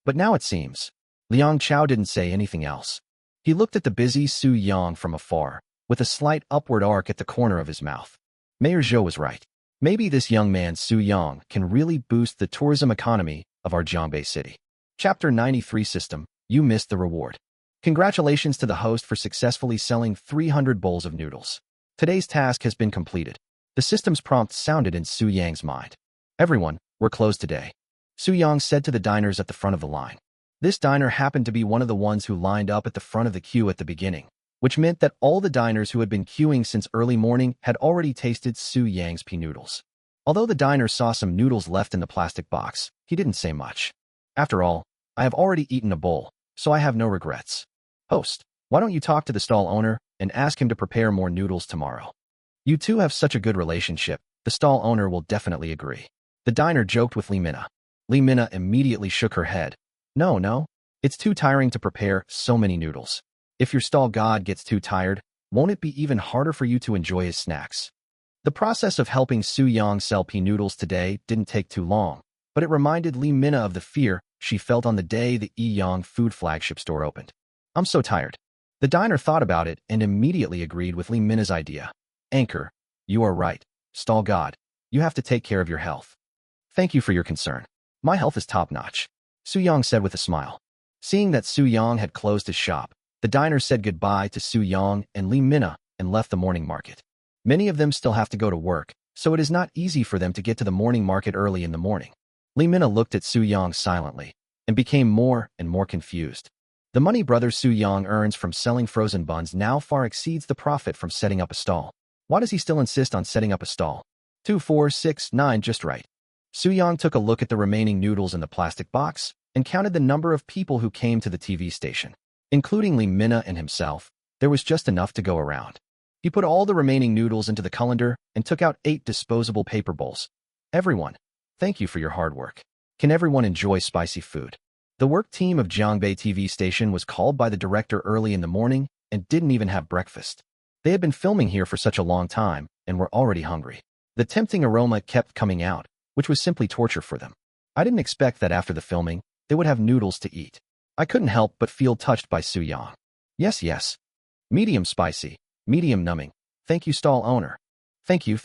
But now it seems. Liang Chao didn't say anything else. He looked at the busy Su Yang from afar, with a slight upward arc at the corner of his mouth. Mayor Zhou was right. Maybe this young man Su Yang can really boost the tourism economy of our Jiangbei city. Chapter 93 System, you missed the reward. Congratulations to the host for successfully selling 300 bowls of noodles. Today's task has been completed. The system's prompt sounded in Su Yang's mind. Everyone, we're closed today. Su Yang said to the diners at the front of the line. This diner happened to be one of the ones who lined up at the front of the queue at the beginning, which meant that all the diners who had been queuing since early morning had already tasted Su Yang's pea noodles. Although the diner saw some noodles left in the plastic box, he didn't say much. After all, I have already eaten a bowl, so I have no regrets. Host, why don't you talk to the stall owner and ask him to prepare more noodles tomorrow? You two have such a good relationship, the stall owner will definitely agree. The diner joked with Li Mina. Li Mina immediately shook her head. No, it's too tiring to prepare so many noodles. If your stall god gets too tired, won't it be even harder for you to enjoy his snacks? The process of helping Su Yang sell pea noodles today didn't take too long, but it reminded Li Mina of the fear she felt on the day the Yiyang food flagship store opened. I'm so tired. The diner thought about it and immediately agreed with Li Mina's idea. Anchor, you are right. Stall god, you have to take care of your health. Thank you for your concern. My health is top-notch, Su Yang said with a smile. Seeing that Su Yang had closed his shop, the diner said goodbye to Su Yang and Li Mina and left the morning market. Many of them still have to go to work, so it is not easy for them to get to the morning market early in the morning. Li Mina looked at Su Yang silently and became more and more confused. The money brother Su Yang earns from selling frozen buns now far exceeds the profit from setting up a stall. Why does he still insist on setting up a stall? 2, 4, 6, 9, just right. Su Yang took a look at the remaining noodles in the plastic box and counted the number of people who came to the TV station. Including Li Mina and himself, there was just enough to go around. He put all the remaining noodles into the colander and took out 8 disposable paper bowls. Everyone, thank you for your hard work. Can everyone enjoy spicy food? The work team of Jiangbei TV station was called by the director early in the morning and didn't even have breakfast. They had been filming here for such a long time and were already hungry. The tempting aroma kept coming out, which was simply torture for them. I didn't expect that after the filming, they would have noodles to eat. I couldn't help but feel touched by Su Yang. Yes. Medium spicy, medium numbing. Thank you, stall owner. Thank you.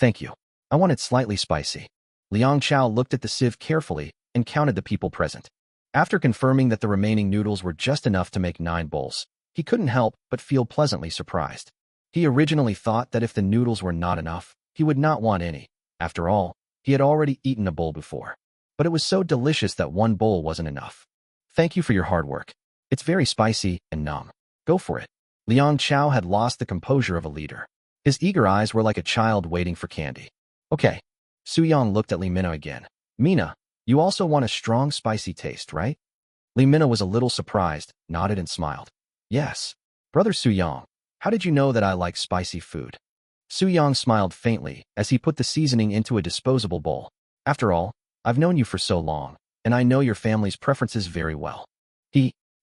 I want it slightly spicy. Liang Chao looked at the sieve carefully and counted the people present. After confirming that the remaining noodles were just enough to make 9 bowls, he couldn't help but feel pleasantly surprised. He originally thought that if the noodles were not enough, he would not want any. After all, he had already eaten a bowl before. But it was so delicious that 1 bowl wasn't enough. Thank you for your hard work. It's very spicy and numb. Go for it. Liang Chao had lost the composure of a leader. His eager eyes were like a child waiting for candy. Okay. Su Yang looked at Li Mina again. Mina, you also want a strong spicy taste, right? Li Mina was a little surprised, nodded and smiled. Yes. Brother Su Yang, how did you know that I like spicy food? Su Yang smiled faintly as he put the seasoning into a disposable bowl. After all, I've known you for so long, and I know your family's preferences very well.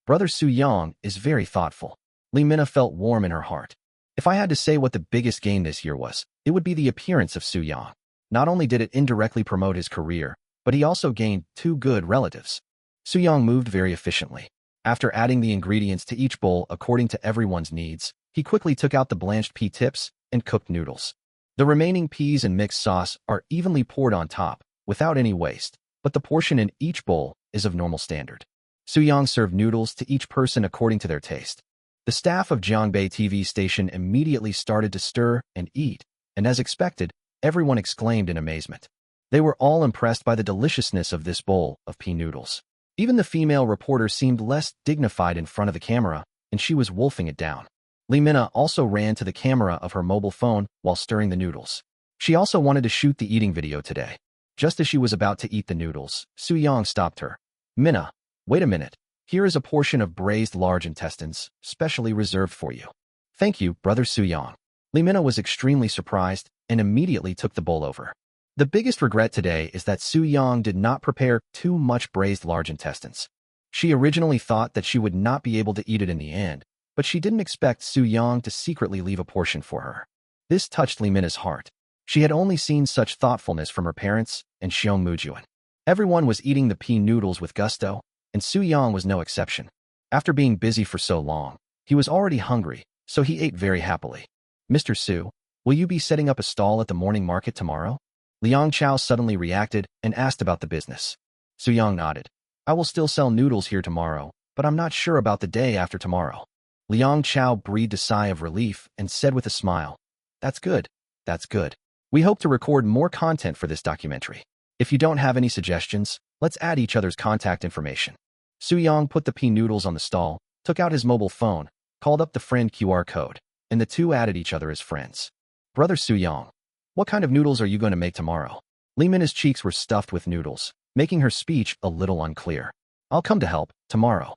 Brother Su Yang, is very thoughtful. Li Mina felt warm in her heart. If I had to say what the biggest gain this year was, it would be the appearance of Su Yang. Not only did it indirectly promote his career, but he also gained 2 good relatives. Su Yang moved very efficiently. After adding the ingredients to each bowl according to everyone's needs, he quickly took out the blanched pea tips and cooked noodles. The remaining peas and mixed sauce are evenly poured on top, without any waste, but the portion in each bowl is of normal standard. Su Yang served noodles to each person according to their taste. The staff of Jiangbei TV station immediately started to stir and eat, and as expected, everyone exclaimed in amazement. They were all impressed by the deliciousness of this bowl of pea noodles. Even the female reporter seemed less dignified in front of the camera, and she was wolfing it down. Li Mina also ran to the camera of her mobile phone while stirring the noodles. She also wanted to shoot the eating video today. Just as she was about to eat the noodles, Su-young stopped her. Minna, wait a minute. Here is a portion of braised large intestines, specially reserved for you. Thank you, brother Su-young. Minna was extremely surprised and immediately took the bowl over. The biggest regret today is that Su-young did not prepare too much braised large intestines. She originally thought that she would not be able to eat it in the end, but she didn't expect Su-young to secretly leave a portion for her. This touched Minna's heart. She had only seen such thoughtfulness from her parents and Xiong Mujuan. Everyone was eating the pea noodles with gusto, and Su-young was no exception. After being busy for so long, he was already hungry, so he ate very happily. Mr. Su, will you be setting up a stall at the morning market tomorrow? Liang Chao suddenly reacted and asked about the business. Su-young nodded. I will still sell noodles here tomorrow, but I'm not sure about the day after tomorrow. Liang Chao breathed a sigh of relief and said with a smile, That's good. That's good. We hope to record more content for this documentary. If you don't have any suggestions, let's add each other's contact information. Su-young put the pea noodles on the stall, took out his mobile phone, called up the friend QR code, and the two added each other as friends. Brother Su-young, what kind of noodles are you going to make tomorrow? Minna's cheeks were stuffed with noodles, making her speech a little unclear. I'll come to help, tomorrow.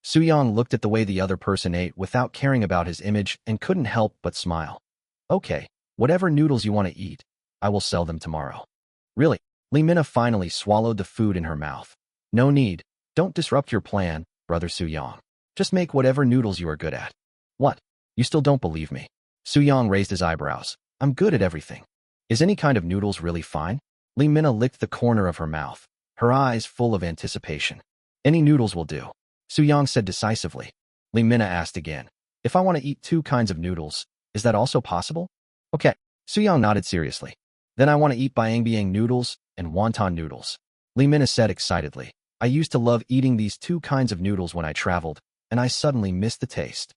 Su-young looked at the way the other person ate without caring about his image and couldn't help but smile. Okay, whatever noodles you want to eat, I will sell them tomorrow. Really? Minna finally swallowed the food in her mouth. No need. Don't disrupt your plan, brother Su-young. Just make whatever noodles you are good at. What? You still don't believe me? Su-young raised his eyebrows. I'm good at everything. Is any kind of noodles really fine? Minna licked the corner of her mouth, her eyes full of anticipation. Any noodles will do, Su-young said decisively. Minna asked again. If I want to eat 2 kinds of noodles, is that also possible? Okay, Su-young nodded seriously. Then I want to eat biangbiang noodles and wonton noodles. Minna said excitedly. I used to love eating these 2 kinds of noodles when I traveled, and I suddenly missed the taste.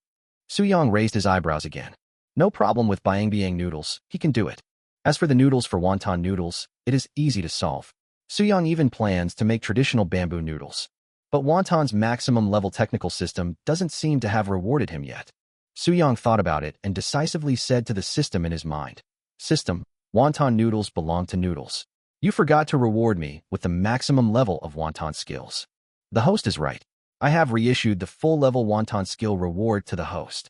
Su-young raised his eyebrows again. No problem with biangbiang noodles, he can do it. As for the noodles for wonton noodles, it is easy to solve. Su-young even plans to make traditional bamboo noodles. But wonton's maximum level technical system doesn't seem to have rewarded him yet. Su-young thought about it and decisively said to the system in his mind, System, wonton noodles belong to noodles. You forgot to reward me with the maximum level of wonton skills. The host is right. I have reissued the full level wonton skill reward to the host.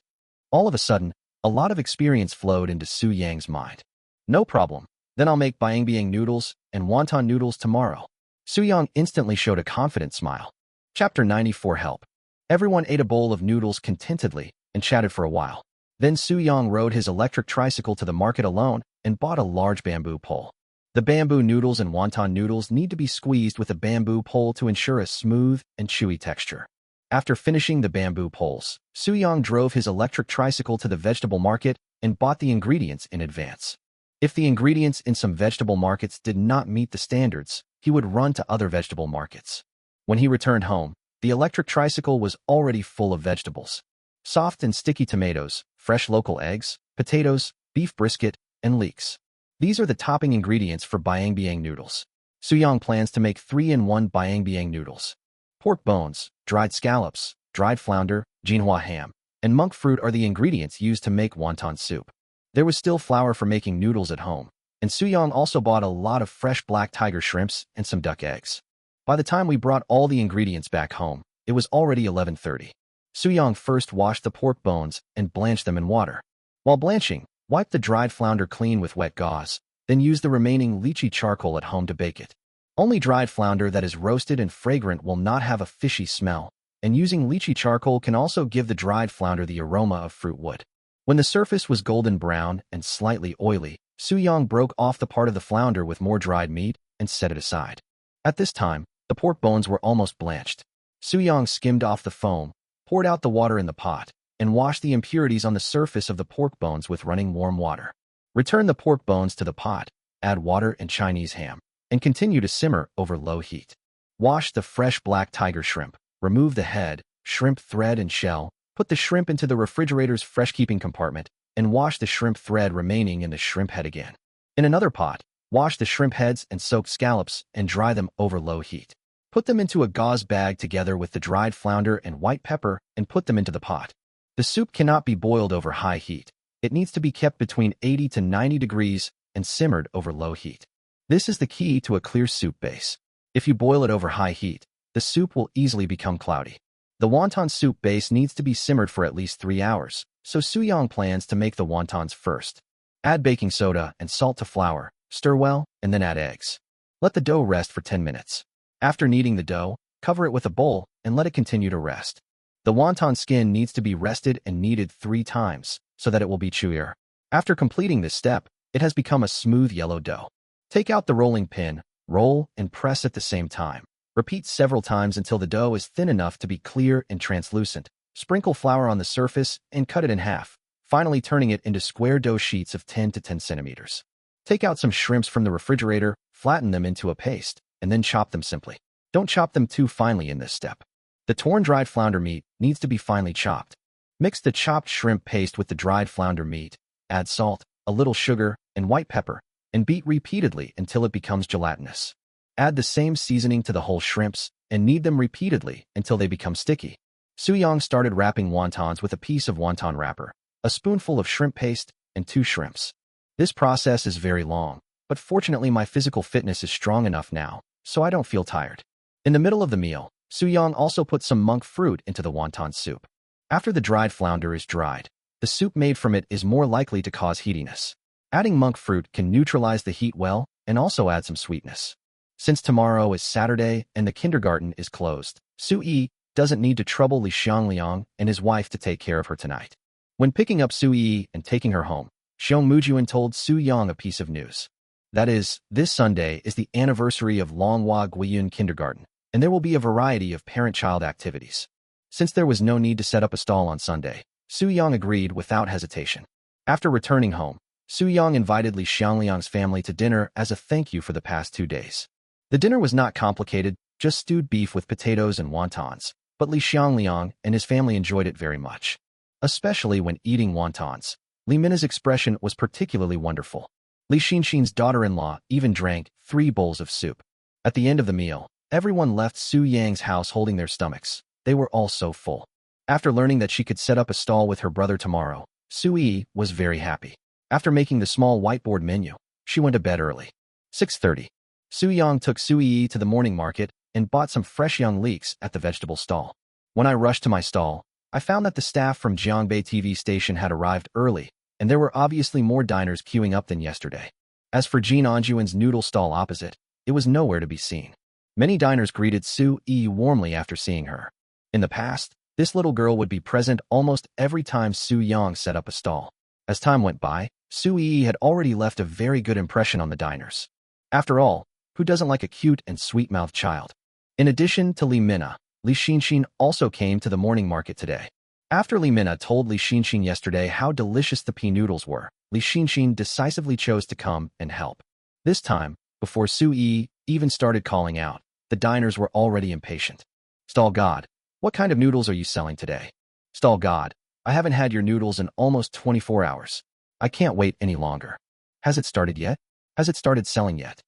All of a sudden, a lot of experience flowed into Su-young's mind. No problem. Then I'll make biangbiang noodles and wonton noodles tomorrow. Su-young instantly showed a confident smile. Chapter 94 Help. Everyone ate a bowl of noodles contentedly and chatted for a while. Then Su-young rode his electric tricycle to the market alone and bought a large bamboo pole. The bamboo noodles and wonton noodles need to be squeezed with a bamboo pole to ensure a smooth and chewy texture. After finishing the bamboo poles, Su-young drove his electric tricycle to the vegetable market and bought the ingredients in advance. If the ingredients in some vegetable markets did not meet the standards, he would run to other vegetable markets. When he returned home, the electric tricycle was already full of vegetables. Soft and sticky tomatoes, fresh local eggs, potatoes, beef brisket, and leeks. These are the topping ingredients for biangbiang noodles. Su-young plans to make 3-in-1 biangbiang noodles. Pork bones, dried scallops, dried flounder, Jinhua ham, and monk fruit are the ingredients used to make wonton soup. There was still flour for making noodles at home, and Su-young also bought a lot of fresh black tiger shrimps and some duck eggs. By the time we brought all the ingredients back home, it was already 11:30. Su-young first washed the pork bones and blanched them in water. While blanching, wipe the dried flounder clean with wet gauze, then use the remaining lychee charcoal at home to bake it. Only dried flounder that is roasted and fragrant will not have a fishy smell, and using lychee charcoal can also give the dried flounder the aroma of fruit wood. When the surface was golden brown and slightly oily, Su-young broke off the part of the flounder with more dried meat and set it aside. At this time, the pork bones were almost blanched. Su-young skimmed off the foam, poured out the water in the pot, and washed the impurities on the surface of the pork bones with running warm water. Return the pork bones to the pot, add water and Chinese ham, and continue to simmer over low heat. Wash the fresh black tiger shrimp, remove the head, shrimp thread and shell, put the shrimp into the refrigerator's fresh-keeping compartment, and wash the shrimp thread remaining in the shrimp head again. In another pot, wash the shrimp heads and soaked scallops and dry them over low heat. Put them into a gauze bag together with the dried flounder and white pepper and put them into the pot. The soup cannot be boiled over high heat. It needs to be kept between 80 to 90 degrees and simmered over low heat. This is the key to a clear soup base. If you boil it over high heat, the soup will easily become cloudy. The wonton soup base needs to be simmered for at least 3 hours, so Soo-young plans to make the wontons first. Add baking soda and salt to flour, stir well, and then add eggs. Let the dough rest for 10 minutes. After kneading the dough, cover it with a bowl and let it continue to rest. The wonton skin needs to be rested and kneaded 3 times so that it will be chewier. After completing this step, it has become a smooth yellow dough. Take out the rolling pin, roll, and press at the same time. Repeat several times until the dough is thin enough to be clear and translucent. Sprinkle flour on the surface and cut it in half, finally turning it into square dough sheets of 10 to 10 centimeters. Take out some shrimps from the refrigerator, flatten them into a paste, and then chop them simply. Don't chop them too finely in this step. The torn dried flounder meat needs to be finely chopped. Mix the chopped shrimp paste with the dried flounder meat, add salt, a little sugar, and white pepper, and beat repeatedly until it becomes gelatinous. Add the same seasoning to the whole shrimps and knead them repeatedly until they become sticky. Soo-young started wrapping wontons with a piece of wonton wrapper, a spoonful of shrimp paste, and 2 shrimps. This process is very long, but fortunately my physical fitness is strong enough now, so I don't feel tired. In the middle of the meal, Soo-young also put some monk fruit into the wonton soup. After the dried flounder is dried, the soup made from it is more likely to cause heatiness. Adding monk fruit can neutralize the heat well and also add some sweetness. Since tomorrow is Saturday and the kindergarten is closed, Soo-yi doesn't need to trouble Lee Xiangliang and his wife to take care of her tonight. When picking up Soo-yi and taking her home, Xiong Mujuan told Soo-young a piece of news. That is, this Sunday is the anniversary of Longhua Guiyun Kindergarten, and there will be a variety of parent-child activities. Since there was no need to set up a stall on Sunday, Soo-young agreed without hesitation. After returning home, Soo-young invited Lee Xiangliang's family to dinner as a thank you for the past 2 days. The dinner was not complicated, just stewed beef with potatoes and wontons, but Lee Xiangliang and his family enjoyed it very much. Especially when eating wontons, Lee Mina's expression was particularly wonderful. Lee Xinxin's daughter-in-law even drank 3 bowls of soup. At the end of the meal, everyone left Soo-yang's house holding their stomachs. They were all so full. After learning that she could set up a stall with her brother tomorrow, Soo-yi was very happy. After making the small whiteboard menu, she went to bed early. 6:30. Soo-young took Soo-yi to the morning market and bought some fresh young leeks at the vegetable stall. When I rushed to my stall, I found that the staff from Jiangbei TV station had arrived early, and there were obviously more diners queuing up than yesterday. As for Jean Anjuan's noodle stall opposite, it was nowhere to be seen. Many diners greeted Soo-yi warmly after seeing her. In the past, this little girl would be present almost every time Soo-young set up a stall. As time went by, Soo-yi had already left a very good impression on the diners. After all, who doesn't like a cute and sweet-mouthed child? In addition to Lee Mina, Lee Xinxin also came to the morning market today. After Lee Mina told Lee Xinxin yesterday how delicious the pea noodles were, Lee Xinxin decisively chose to come and help. This time, before Soo-yi even started calling out, the diners were already impatient. Stall God, what kind of noodles are you selling today? Stall God, I haven't had your noodles in almost 24 hours. I can't wait any longer. Has it started yet? Has it started selling yet?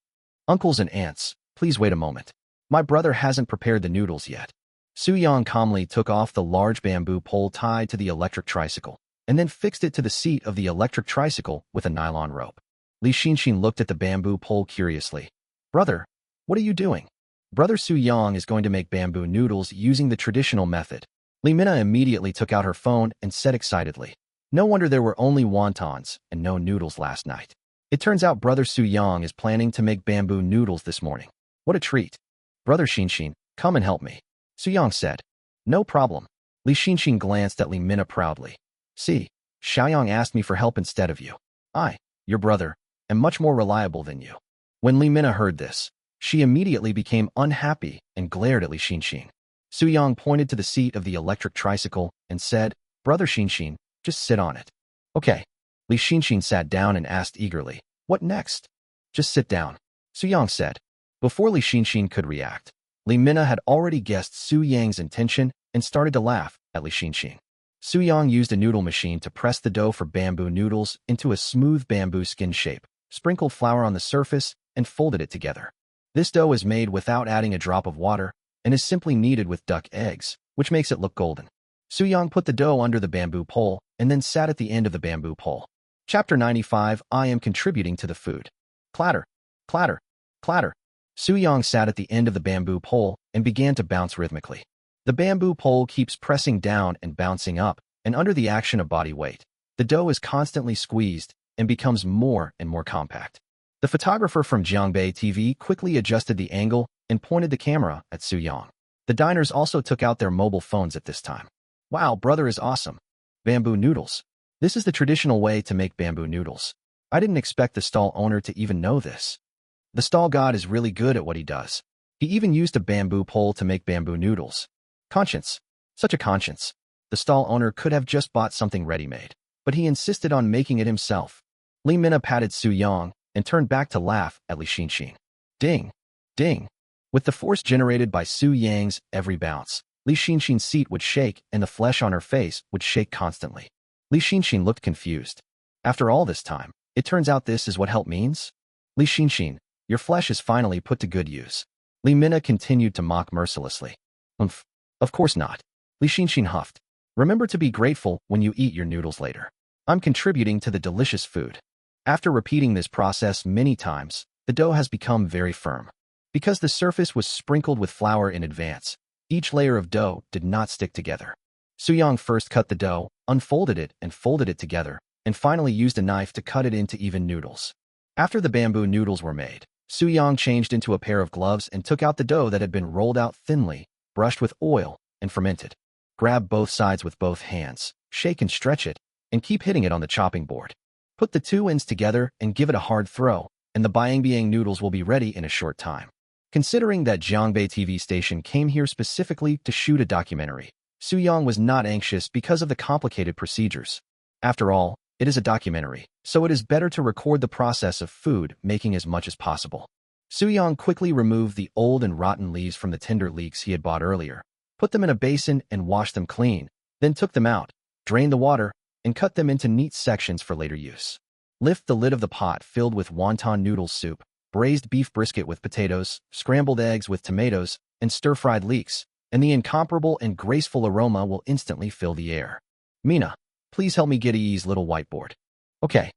Uncles and aunts, please wait a moment. My brother hasn't prepared the noodles yet. Soo-young calmly took off the large bamboo pole tied to the electric tricycle, and then fixed it to the seat of the electric tricycle with a nylon rope. Lee Xinxin looked at the bamboo pole curiously. Brother, what are you doing? Brother Soo-young is going to make bamboo noodles using the traditional method. Lee Mina immediately took out her phone and said excitedly, no wonder there were only wontons and no noodles last night. It turns out Brother Soo-young is planning to make bamboo noodles this morning. What a treat. Brother Xinxin, come and help me. Soo-young said. No problem. Lee Xinxin glanced at Lee Mina proudly. See, Xiaoyang asked me for help instead of you. I, your brother, am much more reliable than you. When Lee Mina heard this, she immediately became unhappy and glared at Lee Xinxin. Soo-young pointed to the seat of the electric tricycle and said, Brother Xinxin, just sit on it. Okay. Lee Xinxin sat down and asked eagerly, what next? Just sit down, Soo-young said. Before Lee Xinxin could react, Lee Mina had already guessed Soo-young's intention and started to laugh at Lee Xinxin. Soo-young used a noodle machine to press the dough for bamboo noodles into a smooth bamboo skin shape, sprinkled flour on the surface, and folded it together. This dough is made without adding a drop of water and is simply kneaded with duck eggs, which makes it look golden. Soo-young put the dough under the bamboo pole and then sat at the end of the bamboo pole. Chapter 95, I am contributing to the food. Clatter, clatter. Clatter. Su-young sat at the end of the bamboo pole and began to bounce rhythmically. The bamboo pole keeps pressing down and bouncing up, and under the action of body weight, the dough is constantly squeezed and becomes more and more compact. The photographer from Jiangbei TV quickly adjusted the angle and pointed the camera at Su-young. The diners also took out their mobile phones at this time. Wow, brother is awesome. Bamboo noodles. This is the traditional way to make bamboo noodles. I didn't expect the stall owner to even know this. The stall god is really good at what he does. He even used a bamboo pole to make bamboo noodles. Conscience. Such a conscience. The stall owner could have just bought something ready-made, but he insisted on making it himself. Li Mina patted Su-young and turned back to laugh at Li Xinxin. Ding! Ding! With the force generated by Su-young's every bounce, Li Xinxin's seat would shake and the flesh on her face would shake constantly. Li Xinxin looked confused. After all this time, it turns out this is what help means? Li Xinxin, your flesh is finally put to good use. Li Mina continued to mock mercilessly. Of course not. Li Xinxin huffed. Remember to be grateful when you eat your noodles later. I'm contributing to the delicious food. After repeating this process many times, the dough has become very firm. Because the surface was sprinkled with flour in advance, each layer of dough did not stick together. Su-young first cut the dough, unfolded it and folded it together, and finally used a knife to cut it into even noodles. After the bamboo noodles were made, Su-young changed into a pair of gloves and took out the dough that had been rolled out thinly, brushed with oil, and fermented. Grab both sides with both hands, shake and stretch it, and keep hitting it on the chopping board. Put the two ends together and give it a hard throw, and the biang-biang noodles will be ready in a short time. Considering that Jiangbei TV station came here specifically to shoot a documentary, Su-young was not anxious because of the complicated procedures. After all, it is a documentary, so it is better to record the process of food making as much as possible. Su-young quickly removed the old and rotten leaves from the tender leeks he had bought earlier, put them in a basin and washed them clean, then took them out, drained the water, and cut them into neat sections for later use. Lift the lid of the pot filled with wonton noodle soup, braised beef brisket with potatoes, scrambled eggs with tomatoes, and stir-fried leeks, and the incomparable and graceful aroma will instantly fill the air. Mina, please help me get E's little whiteboard. Okay.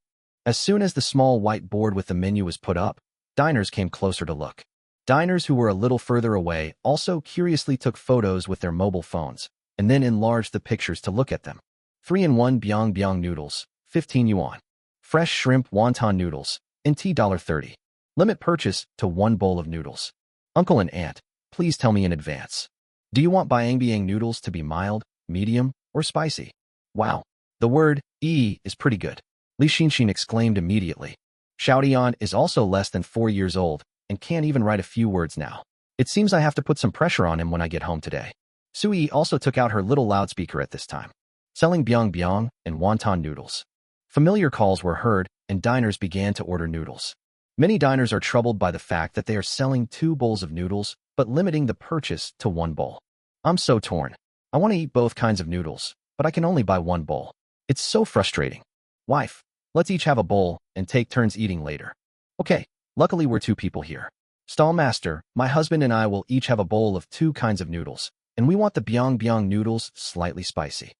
As soon as the small whiteboard with the menu was put up, diners came closer to look. Diners who were a little further away also curiously took photos with their mobile phones, and then enlarged the pictures to look at them. 3-in-1 Biang Biang noodles, 15 yuan. Fresh shrimp wonton noodles, NT $30. Limit purchase to 1 bowl of noodles. Uncle and aunt, please tell me in advance. Do you want biang biang noodles to be mild, medium, or spicy? Wow, the word E is pretty good. Li Xinxin exclaimed immediately. Xiaodian is also less than 4 years old and can't even write a few words now. It seems I have to put some pressure on him when I get home today. Sui also took out her little loudspeaker at this time, selling biang biang and wonton noodles. Familiar calls were heard and diners began to order noodles. Many diners are troubled by the fact that they are selling 2 bowls of noodles, but limiting the purchase to 1 bowl. I'm so torn. I want to eat both kinds of noodles, but I can only buy 1 bowl. It's so frustrating. Wife, let's each have a bowl and take turns eating later. Okay, luckily we're 2 people here. Stallmaster, my husband and I will each have a bowl of 2 kinds of noodles, and we want the biang biang noodles slightly spicy.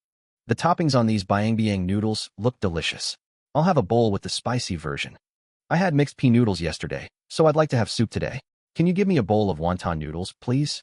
The toppings on these biang biang noodles look delicious. I'll have a bowl with the spicy version. I had mixed pea noodles yesterday, so I'd like to have soup today. Can you give me a bowl of wonton noodles, please?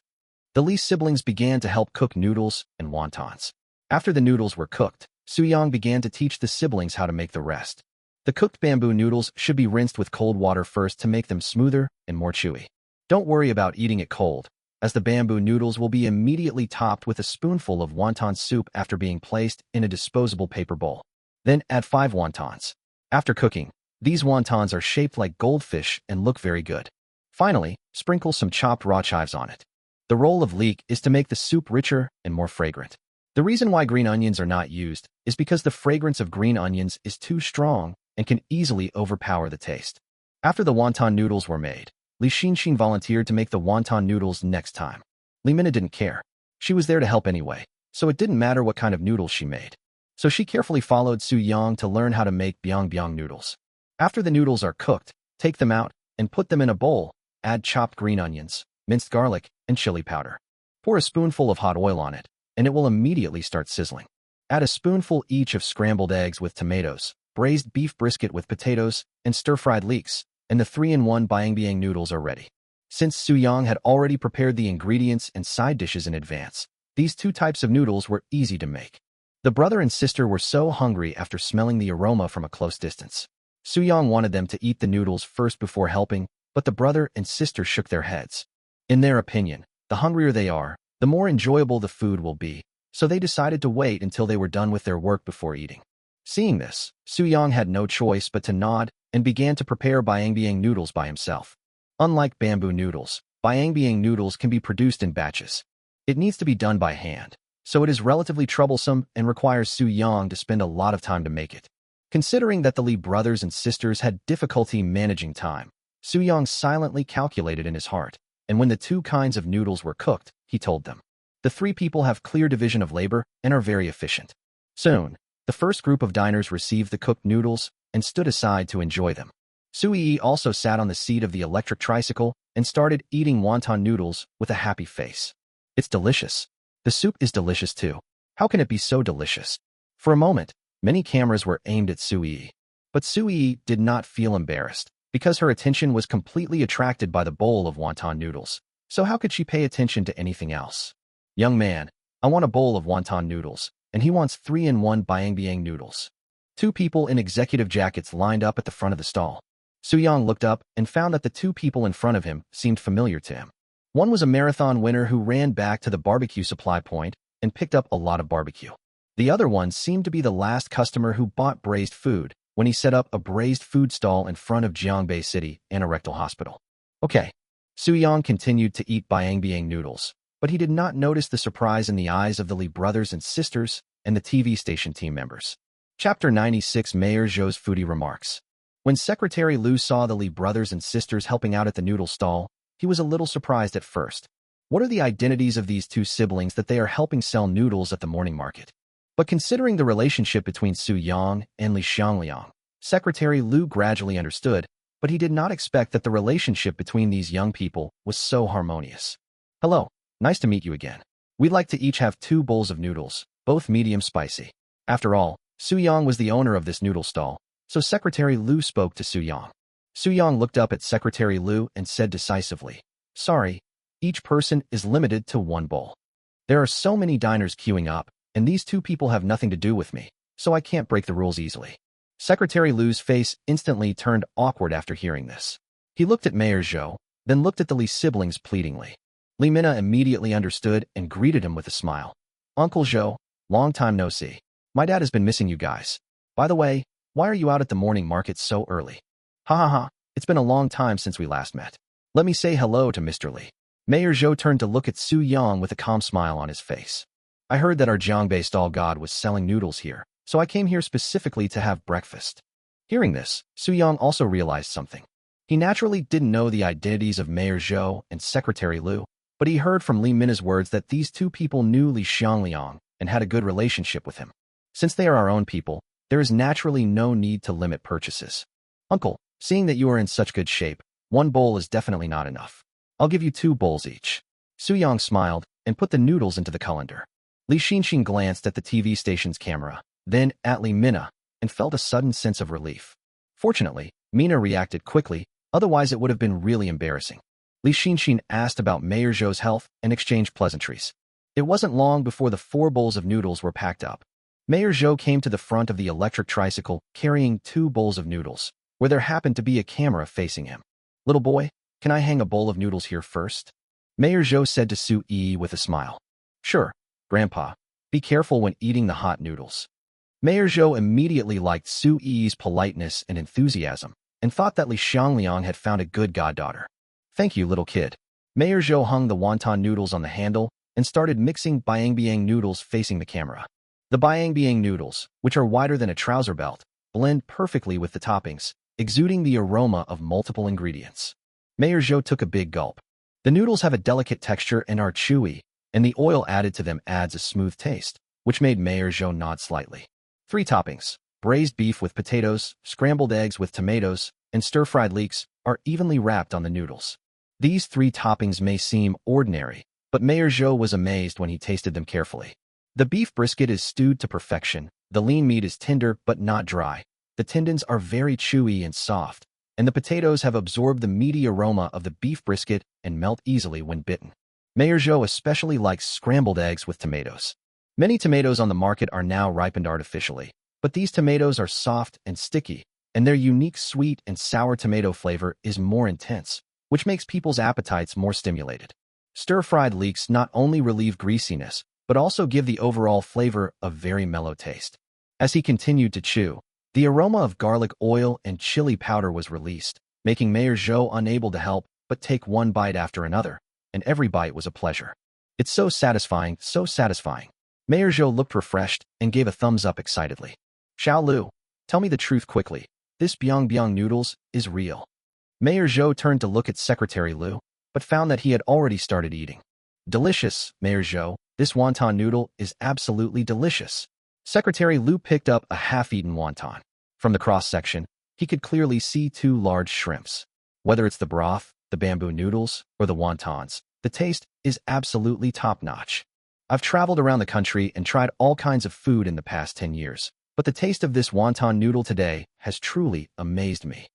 The Lee siblings began to help cook noodles and wontons. After the noodles were cooked, Su-young began to teach the siblings how to make the rest. The cooked bamboo noodles should be rinsed with cold water first to make them smoother and more chewy. Don't worry about eating it cold, as the bamboo noodles will be immediately topped with a spoonful of wonton soup after being placed in a disposable paper bowl. Then add 5 wontons. After cooking, these wontons are shaped like goldfish and look very good. Finally, sprinkle some chopped raw chives on it. The role of leek is to make the soup richer and more fragrant. The reason why green onions are not used is because the fragrance of green onions is too strong and can easily overpower the taste. After the wonton noodles were made, Li Xinxin volunteered to make the wonton noodles next time. Li Mina didn't care. She was there to help anyway, so it didn't matter what kind of noodles she made. So she carefully followed Su-young to learn how to make biang biang noodles. After the noodles are cooked, take them out and put them in a bowl. Add chopped green onions, minced garlic, and chili powder. Pour a spoonful of hot oil on it, and it will immediately start sizzling. Add a spoonful each of scrambled eggs with tomatoes, braised beef brisket with potatoes, and stir-fried leeks, and the 3-in-1 Biang noodles are ready. Since Su Yang had already prepared the ingredients and side dishes in advance, these two types of noodles were easy to make. The brother and sister were so hungry after smelling the aroma from a close distance. Su Yang wanted them to eat the noodles first before helping, but the brother and sister shook their heads. In their opinion, the hungrier they are, the more enjoyable the food will be, so they decided to wait until they were done with their work before eating. Seeing this, Su Yang had no choice but to nod and began to prepare Biang noodles by himself. Unlike bamboo noodles, Biang noodles can be produced in batches. It needs to be done by hand, so it is relatively troublesome and requires Su Yang to spend a lot of time to make it. Considering that the Lee brothers and sisters had difficulty managing time, Su Yang silently calculated in his heart, and when the two kinds of noodles were cooked, he told them. The three people have clear division of labor and are very efficient. Soon, the first group of diners received the cooked noodles and stood aside to enjoy them. Sui also sat on the seat of the electric tricycle and started eating wonton noodles with a happy face. It's delicious. The soup is delicious too. How can it be so delicious? For a moment, many cameras were aimed at Sui, but Sui did not feel embarrassed, because her attention was completely attracted by the bowl of wonton noodles. So how could she pay attention to anything else? Young man, I want a bowl of wonton noodles, and he wants 3-in-1 Biang noodles. Two people in executive jackets lined up at the front of the stall. Su Yang looked up and found that the two people in front of him seemed familiar to him. One was a marathon winner who ran back to the barbecue supply point and picked up a lot of barbecue. The other one seemed to be the last customer who bought braised food when he set up a braised food stall in front of Jiangbei City Anorectal Hospital. Okay. Su Yang continued to eat Biang noodles, but he did not notice the surprise in the eyes of the Lee brothers and sisters and the TV station team members. Chapter 96 Mayor Zhou's Foodie Remarks. When Secretary Liu saw the Lee brothers and sisters helping out at the noodle stall, he was a little surprised at first. What are the identities of these two siblings that they are helping sell noodles at the morning market? But considering the relationship between Su Yang and Li Xiangliang, Secretary Liu gradually understood, but he did not expect that the relationship between these young people was so harmonious. Hello, nice to meet you again. We'd like to each have 2 bowls of noodles, both medium spicy. After all, Su Yang was the owner of this noodle stall, so Secretary Liu spoke to Su Yang. Su Yang looked up at Secretary Liu and said decisively, "Sorry, each person is limited to 1 bowl. There are so many diners queuing up, and these 2 people have nothing to do with me, so I can't break the rules easily." Secretary Liu's face instantly turned awkward after hearing this. He looked at Mayor Zhou, then looked at the Li siblings pleadingly. Li Mina immediately understood and greeted him with a smile. "Uncle Zhou, long time no see. My dad has been missing you guys. By the way, why are you out at the morning market so early?" "Ha ha ha, it's been a long time since we last met. Let me say hello to Mr. Li." Mayor Zhou turned to look at Su Yang with a calm smile on his face. "I heard that our Jiangbei stall god was selling noodles here, so I came here specifically to have breakfast." Hearing this, Su Yang also realized something. He naturally didn't know the identities of Mayor Zhou and Secretary Liu, but he heard from Li Mina's words that these 2 people knew Li Xiangliang and had a good relationship with him. Since they are our own people, there is naturally no need to limit purchases. "Uncle, seeing that you are in such good shape, 1 bowl is definitely not enough. I'll give you 2 bowls each." Su Yang smiled and put the noodles into the colander. Li Xinxin glanced at the TV station's camera, then at Li Mina, and felt a sudden sense of relief. Fortunately, Mina reacted quickly, otherwise it would have been really embarrassing. Li Xinxin asked about Mayor Zhou's health and exchanged pleasantries. It wasn't long before the 4 bowls of noodles were packed up. Mayor Zhou came to the front of the electric tricycle carrying 2 bowls of noodles, where there happened to be a camera facing him. "Little boy, can I hang a bowl of noodles here first?" Mayor Zhou said to Su Yi with a smile. "Sure, Grandpa. Be careful when eating the hot noodles." Mayor Zhou immediately liked Su Yi's politeness and enthusiasm, and thought that Li Xiangliang had found a good goddaughter. "Thank you, little kid." Mayor Zhou hung the wonton noodles on the handle and started mixing Biang noodles facing the camera. The Biang noodles, which are wider than a trouser belt, blend perfectly with the toppings, exuding the aroma of multiple ingredients. Mayor Zhou took a big gulp. The noodles have a delicate texture and are chewy, and the oil added to them adds a smooth taste, which made Mayor Zhou nod slightly. 3 toppings, braised beef with potatoes, scrambled eggs with tomatoes, and stir-fried leeks, are evenly wrapped on the noodles. These 3 toppings may seem ordinary, but Mayor Zhou was amazed when he tasted them carefully. The beef brisket is stewed to perfection, the lean meat is tender but not dry, the tendons are very chewy and soft, and the potatoes have absorbed the meaty aroma of the beef brisket and melt easily when bitten. Mayor Zhou especially likes scrambled eggs with tomatoes. Many tomatoes on the market are now ripened artificially, but these tomatoes are soft and sticky, and their unique sweet and sour tomato flavor is more intense, which makes people's appetites more stimulated. Stir-fried leeks not only relieve greasiness, but also give the overall flavor a very mellow taste. As he continued to chew, the aroma of garlic oil and chili powder was released, making Mayor Zhou unable to help but take one bite after another, and every bite was a pleasure. It's so satisfying, so satisfying. Mayor Zhou looked refreshed and gave a thumbs up excitedly. Xiao Lu, tell me the truth quickly. This Biang Biang noodles is real. Mayor Zhou turned to look at Secretary Lu, but found that he had already started eating. Delicious, Mayor Zhou. This wonton noodle is absolutely delicious. Secretary Lu picked up a half-eaten wonton. From the cross-section, he could clearly see two large shrimps. Whether it's the broth, the bamboo noodles, or the wontons, the taste is absolutely top-notch. I've traveled around the country and tried all kinds of food in the past 10 years, but the taste of this wonton noodle today has truly amazed me.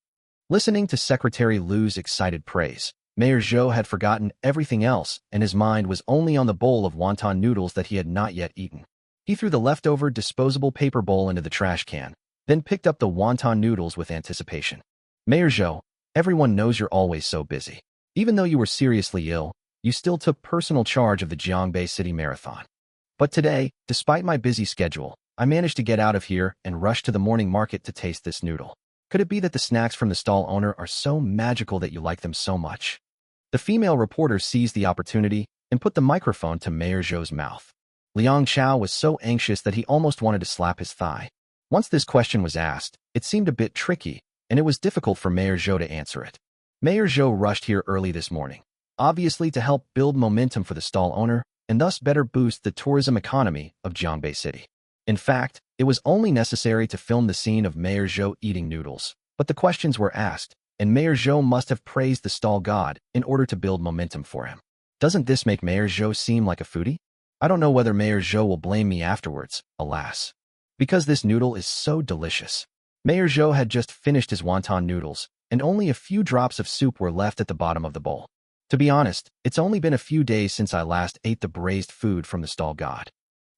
Listening to Secretary Lu's excited praise, Mayor Zhou had forgotten everything else, and his mind was only on the bowl of wonton noodles that he had not yet eaten. He threw the leftover disposable paper bowl into the trash can, then picked up the wonton noodles with anticipation. Mayor Zhou, everyone knows you're always so busy. Even though you were seriously ill, you still took personal charge of the Jiangbei City Marathon. But today, despite my busy schedule, I managed to get out of here and rush to the morning market to taste this noodle. Could it be that the snacks from the stall owner are so magical that you like them so much? The female reporter seized the opportunity and put the microphone to Mayor Zhou's mouth. Liang Chao was so anxious that he almost wanted to slap his thigh. Once this question was asked, it seemed a bit tricky, and it was difficult for Mayor Zhou to answer it. Mayor Zhou rushed here early this morning, obviously to help build momentum for the stall owner and thus better boost the tourism economy of Jiangbei City. In fact, it was only necessary to film the scene of Mayor Zhou eating noodles, but the questions were asked, and Mayor Zhou must have praised the stall god in order to build momentum for him. Doesn't this make Mayor Zhou seem like a foodie? I don't know whether Mayor Zhou will blame me afterwards, alas. Because this noodle is so delicious. Mayor Zhou had just finished his wonton noodles, and only a few drops of soup were left at the bottom of the bowl. To be honest, it's only been a few days since I last ate the braised food from the stall god.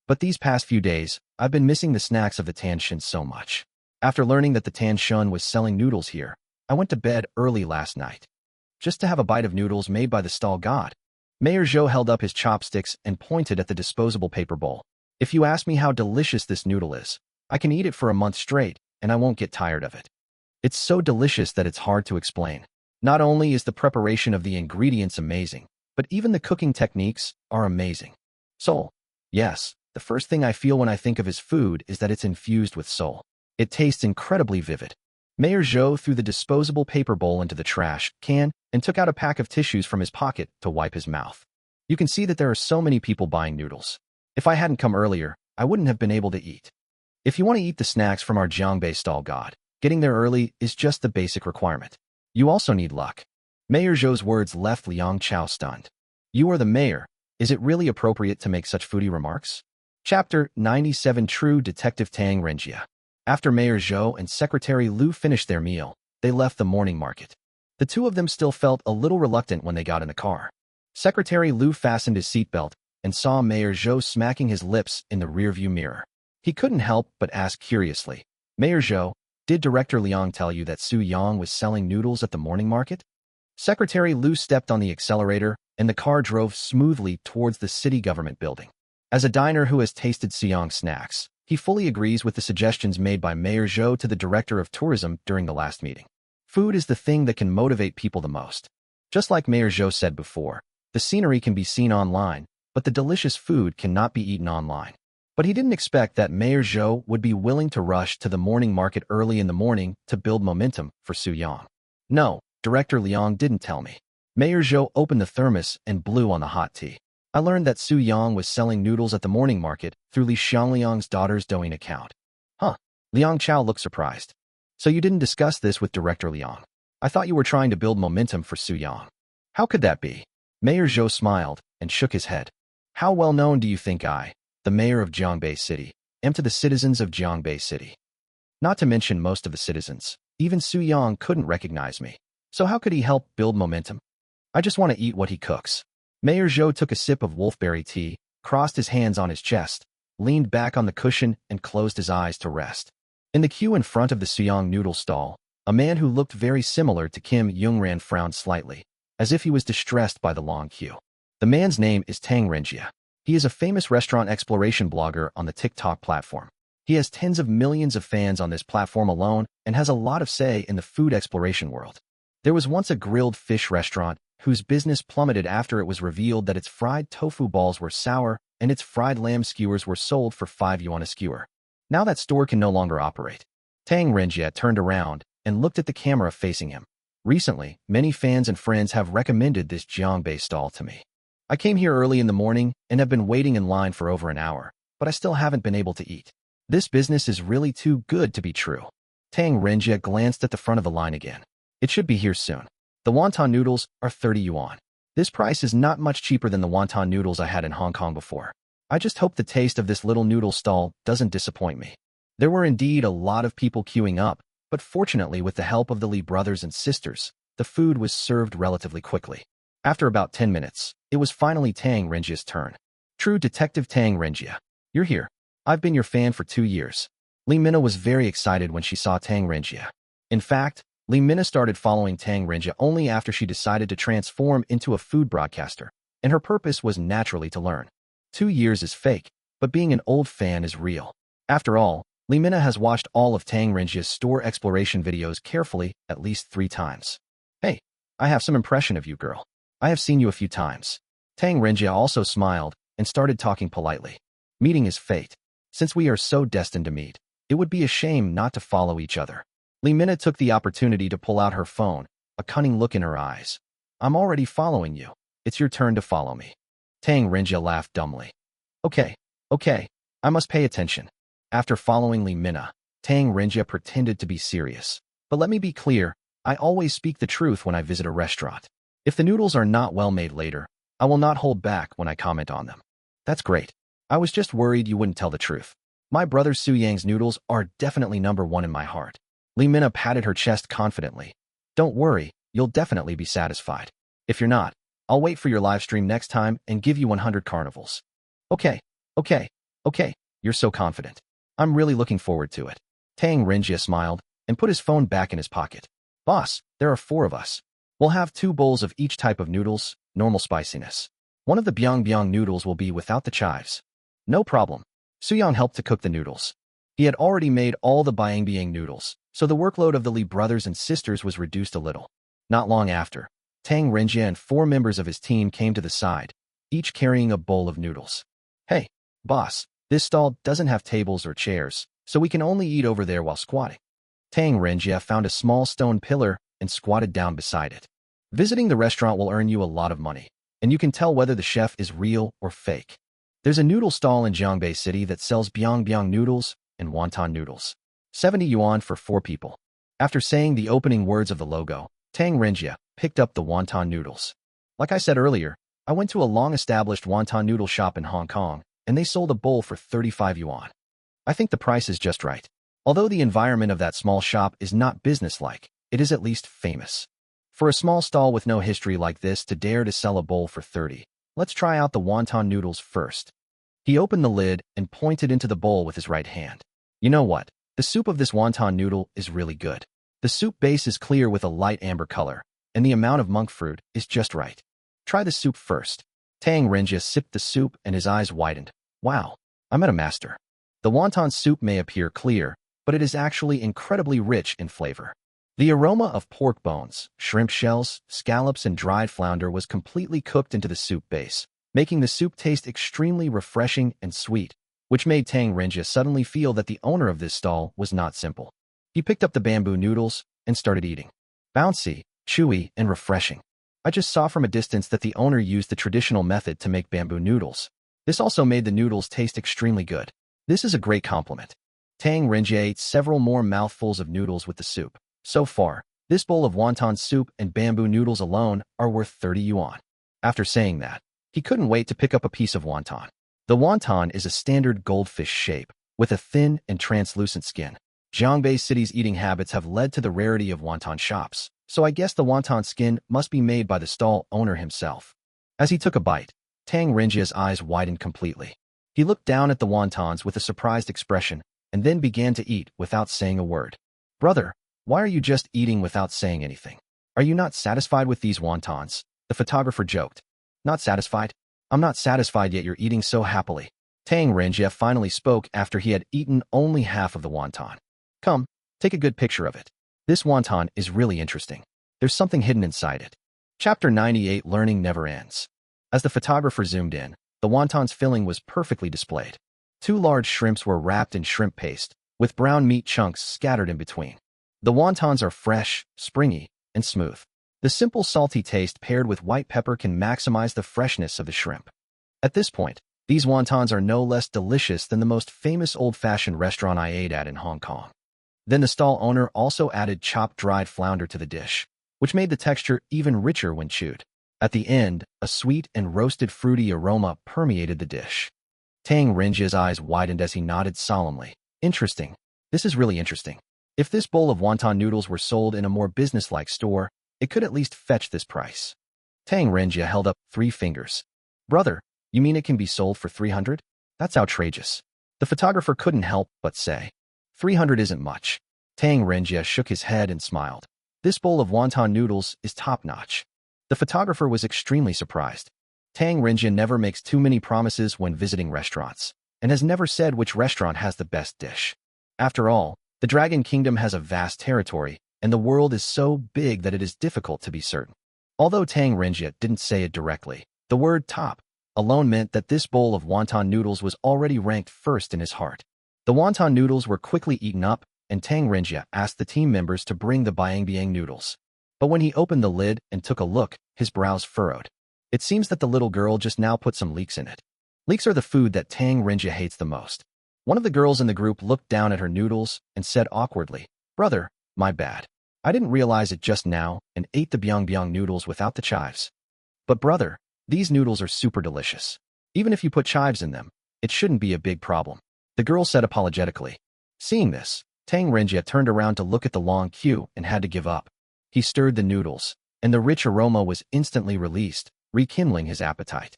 But these past few days, I've been missing the snacks of the Tanshan so much. After learning that the Tanshan was selling noodles here, I went to bed early last night, just to have a bite of noodles made by the stall god. Mayor Zhou held up his chopsticks and pointed at the disposable paper bowl. If you ask me how delicious this noodle is, I can eat it for a month straight, and I won't get tired of it. It's so delicious that it's hard to explain. Not only is the preparation of the ingredients amazing, but even the cooking techniques are amazing. Soul. Yes, the first thing I feel when I think of his food is that it's infused with soul. It tastes incredibly vivid. Mayor Zhou threw the disposable paper bowl into the trash can and took out a pack of tissues from his pocket to wipe his mouth. You can see that there are so many people buying noodles. If I hadn't come earlier, I wouldn't have been able to eat. If you want to eat the snacks from our Jiangbei stall god, getting there early is just the basic requirement. You also need luck. Mayor Zhou's words left Liang Chao stunned. You are the mayor. Is it really appropriate to make such foodie remarks? Chapter 97 True Detective Tang Renjia. After Mayor Zhou and Secretary Lu finished their meal, they left the morning market. The two of them still felt a little reluctant when they got in the car. Secretary Lu fastened his seatbelt and saw Mayor Zhou smacking his lips in the rearview mirror. He couldn't help but ask curiously, Mayor Zhou, did Director Liang tell you that Su Yang was selling noodles at the morning market? Secretary Lu stepped on the accelerator, and the car drove smoothly towards the city government building. As a diner who has tasted Su Yang snacks, he fully agrees with the suggestions made by Mayor Zhou to the Director of Tourism during the last meeting. Food is the thing that can motivate people the most. Just like Mayor Zhou said before, the scenery can be seen online, but the delicious food cannot be eaten online. But he didn't expect that Mayor Zhou would be willing to rush to the morning market early in the morning to build momentum for Su Yang. No, Director Liang didn't tell me. Mayor Zhou opened the thermos and blew on the hot tea. I learned that Su Yang was selling noodles at the morning market through Li Xiangliang's daughter's Douyin account. Huh. Liang Chao looked surprised. So you didn't discuss this with Director Liang? I thought you were trying to build momentum for Su Yang. How could that be? Mayor Zhou smiled and shook his head. How well known do you think I, the mayor of Jiangbei City, am to the citizens of Jiangbei City? Not to mention most of the citizens. Even Su-young couldn't recognize me. So how could he help build momentum? I just want to eat what he cooks. Mayor Zhou took a sip of wolfberry tea, crossed his hands on his chest, leaned back on the cushion, and closed his eyes to rest. In the queue in front of the Suyong noodle stall, a man who looked very similar to Kim Youngran frowned slightly, as if he was distressed by the long queue. The man's name is Tang Renjia. He is a famous restaurant exploration blogger on the TikTok platform. He has tens of millions of fans on this platform alone and has a lot of say in the food exploration world. There was once a grilled fish restaurant whose business plummeted after it was revealed that its fried tofu balls were sour and its fried lamb skewers were sold for 5 yuan a skewer. Now that store can no longer operate. Tang Renjia turned around and looked at the camera facing him. Recently, many fans and friends have recommended this Jiangbei stall to me. I came here early in the morning and have been waiting in line for over an hour, but I still haven't been able to eat. This business is really too good to be true. Tang Renjia glanced at the front of the line again. It should be here soon. The wonton noodles are 30 yuan. This price is not much cheaper than the wonton noodles I had in Hong Kong before. I just hope the taste of this little noodle stall doesn't disappoint me. There were indeed a lot of people queuing up, but fortunately with the help of the Lee brothers and sisters, the food was served relatively quickly. After about 10 minutes, it was finally Tang Renjia's turn. True Detective Tang Renjia. You're here. I've been your fan for 2 years. Lee Mina was very excited when she saw Tang Renjia. In fact, Lee Mina started following Tang Renjia only after she decided to transform into a food broadcaster, and her purpose was naturally to learn. 2 years is fake, but being an old fan is real. After all, Lee Mina has watched all of Tang Renjia's store exploration videos carefully at least 3 times. Hey, I have some impression of you, girl. I have seen you a few times. Tang Renjia also smiled and started talking politely. Meeting is fate. Since we are so destined to meet, it would be a shame not to follow each other. Lee Mina took the opportunity to pull out her phone, a cunning look in her eyes. I'm already following you. It's your turn to follow me. Tang Renjia laughed dumbly. Okay, I must pay attention. After following Lee Mina, Tang Renjia pretended to be serious. But let me be clear, I always speak the truth when I visit a restaurant. If the noodles are not well made later, I will not hold back when I comment on them. That's great. I was just worried you wouldn't tell the truth. My brother Su Yang's noodles are definitely #1 in my heart. Lee Mina patted her chest confidently. Don't worry, you'll definitely be satisfied. If you're not, I'll wait for your live stream next time and give you 100 carnivals. Okay, you're so confident. I'm really looking forward to it. Tang Renjia smiled and put his phone back in his pocket. Boss, there are 4 of us. We'll have 2 bowls of each type of noodles, normal spiciness. One of the byang noodles will be without the chives. No problem. Suyang helped to cook the noodles. He had already made all the byang noodles, so the workload of the Lee brothers and sisters was reduced a little. Not long after, Tang Renjia and 4 members of his team came to the side, each carrying a bowl of noodles. Hey, boss, this stall doesn't have tables or chairs, so we can only eat over there while squatting. Tang Renjia found a small stone pillar and squatted down beside it. Visiting the restaurant will earn you a lot of money, and you can tell whether the chef is real or fake. There's a noodle stall in Jiangbei City that sells byang noodles and wonton noodles. 70 yuan for 4 people. After saying the opening words of the logo, Tang Renjia picked up the wonton noodles. Like I said earlier, I went to a long-established wonton noodle shop in Hong Kong, and they sold a bowl for 35 yuan. I think the price is just right. Although the environment of that small shop is not businesslike, it is at least famous. For a small stall with no history like this to dare to sell a bowl for 30, let's try out the wonton noodles first. He opened the lid and pointed into the bowl with his right hand. You know what? The soup of this wonton noodle is really good. The soup base is clear with a light amber color, and the amount of monk fruit is just right. Try the soup first. Tang Renjia sipped the soup and his eyes widened. Wow, I'm at a master. The wonton soup may appear clear, but it is actually incredibly rich in flavor. The aroma of pork bones, shrimp shells, scallops, and dried flounder was completely cooked into the soup base, making the soup taste extremely refreshing and sweet, which made Tang Renjia suddenly feel that the owner of this stall was not simple. He picked up the bamboo noodles and started eating. Bouncy, chewy, and refreshing. I just saw from a distance that the owner used the traditional method to make bamboo noodles. This also made the noodles taste extremely good. This is a great compliment. Tang Renjia ate several more mouthfuls of noodles with the soup. So far, this bowl of wonton soup and bamboo noodles alone are worth 30 yuan. After saying that, he couldn't wait to pick up a piece of wonton. The wonton is a standard goldfish shape, with a thin and translucent skin. Jiangbei City's eating habits have led to the rarity of wonton shops, so I guess the wonton skin must be made by the stall owner himself. As he took a bite, Tang Renjia's eyes widened completely. He looked down at the wontons with a surprised expression and then began to eat without saying a word. Brother, why are you just eating without saying anything? Are you not satisfied with these wontons? The photographer joked. Not satisfied? I'm not satisfied yet you're eating so happily. Tang Renjia finally spoke after he had eaten only half of the wonton. Come, take a good picture of it. This wonton is really interesting. There's something hidden inside it. Chapter 98 Learning Never Ends. As the photographer zoomed in, the wonton's filling was perfectly displayed. 2 large shrimps were wrapped in shrimp paste, with brown meat chunks scattered in between. The wontons are fresh, springy, and smooth. The simple salty taste paired with white pepper can maximize the freshness of the shrimp. At this point, these wontons are no less delicious than the most famous old-fashioned restaurant I ate at in Hong Kong. Then the stall owner also added chopped dried flounder to the dish, which made the texture even richer when chewed. At the end, a sweet and roasted fruity aroma permeated the dish. Tang Renjia's eyes widened as he nodded solemnly. Interesting. This is really interesting. If this bowl of wonton noodles were sold in a more business-like store, it could at least fetch this price. Tang Renjia held up 3 fingers. Brother, you mean it can be sold for 300? That's outrageous. The photographer couldn't help but say. 300 isn't much. Tang Renjia shook his head and smiled. This bowl of wonton noodles is top-notch. The photographer was extremely surprised. Tang Renjia never makes too many promises when visiting restaurants, and has never said which restaurant has the best dish. After all, the Dragon Kingdom has a vast territory, and the world is so big that it is difficult to be certain. Although Tang Renjia didn't say it directly, the word top alone meant that this bowl of wonton noodles was already ranked first in his heart. The wonton noodles were quickly eaten up, and Tang Renjia asked the team members to bring the biang noodles. But when he opened the lid and took a look, his brows furrowed. It seems that the little girl just now put some leeks in it. Leeks are the food that Tang Renjia hates the most. One of the girls in the group looked down at her noodles and said awkwardly, Brother, my bad. I didn't realize it just now and ate the biang noodles without the chives. But brother, these noodles are super delicious. Even if you put chives in them, it shouldn't be a big problem. The girl said apologetically. Seeing this, Tang Renjia turned around to look at the long queue and had to give up. He stirred the noodles, and the rich aroma was instantly released, rekindling his appetite.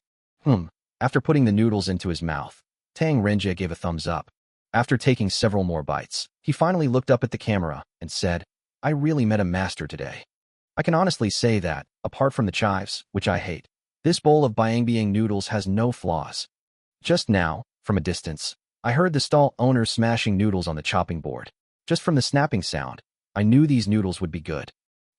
After putting the noodles into his mouth, Tang Renjia gave a thumbs up. After taking several more bites, he finally looked up at the camera and said, I really met a master today. I can honestly say that, apart from the chives, which I hate, this bowl of biang noodles has no flaws. Just now, from a distance, I heard the stall owner smashing noodles on the chopping board. Just from the snapping sound, I knew these noodles would be good.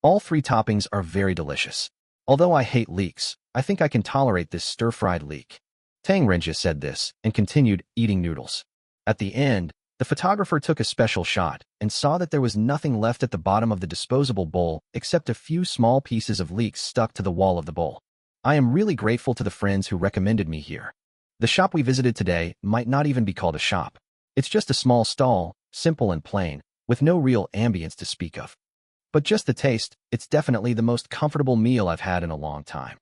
All 3 toppings are very delicious. Although I hate leeks, I think I can tolerate this stir-fried leek. Tang Renjia said this and continued eating noodles. At the end, the photographer took a special shot and saw that there was nothing left at the bottom of the disposable bowl except a few small pieces of leeks stuck to the wall of the bowl. I am really grateful to the friends who recommended me here. The shop we visited today might not even be called a shop. It's just a small stall, simple and plain, with no real ambience to speak of. But just the taste, it's definitely the most comfortable meal I've had in a long time.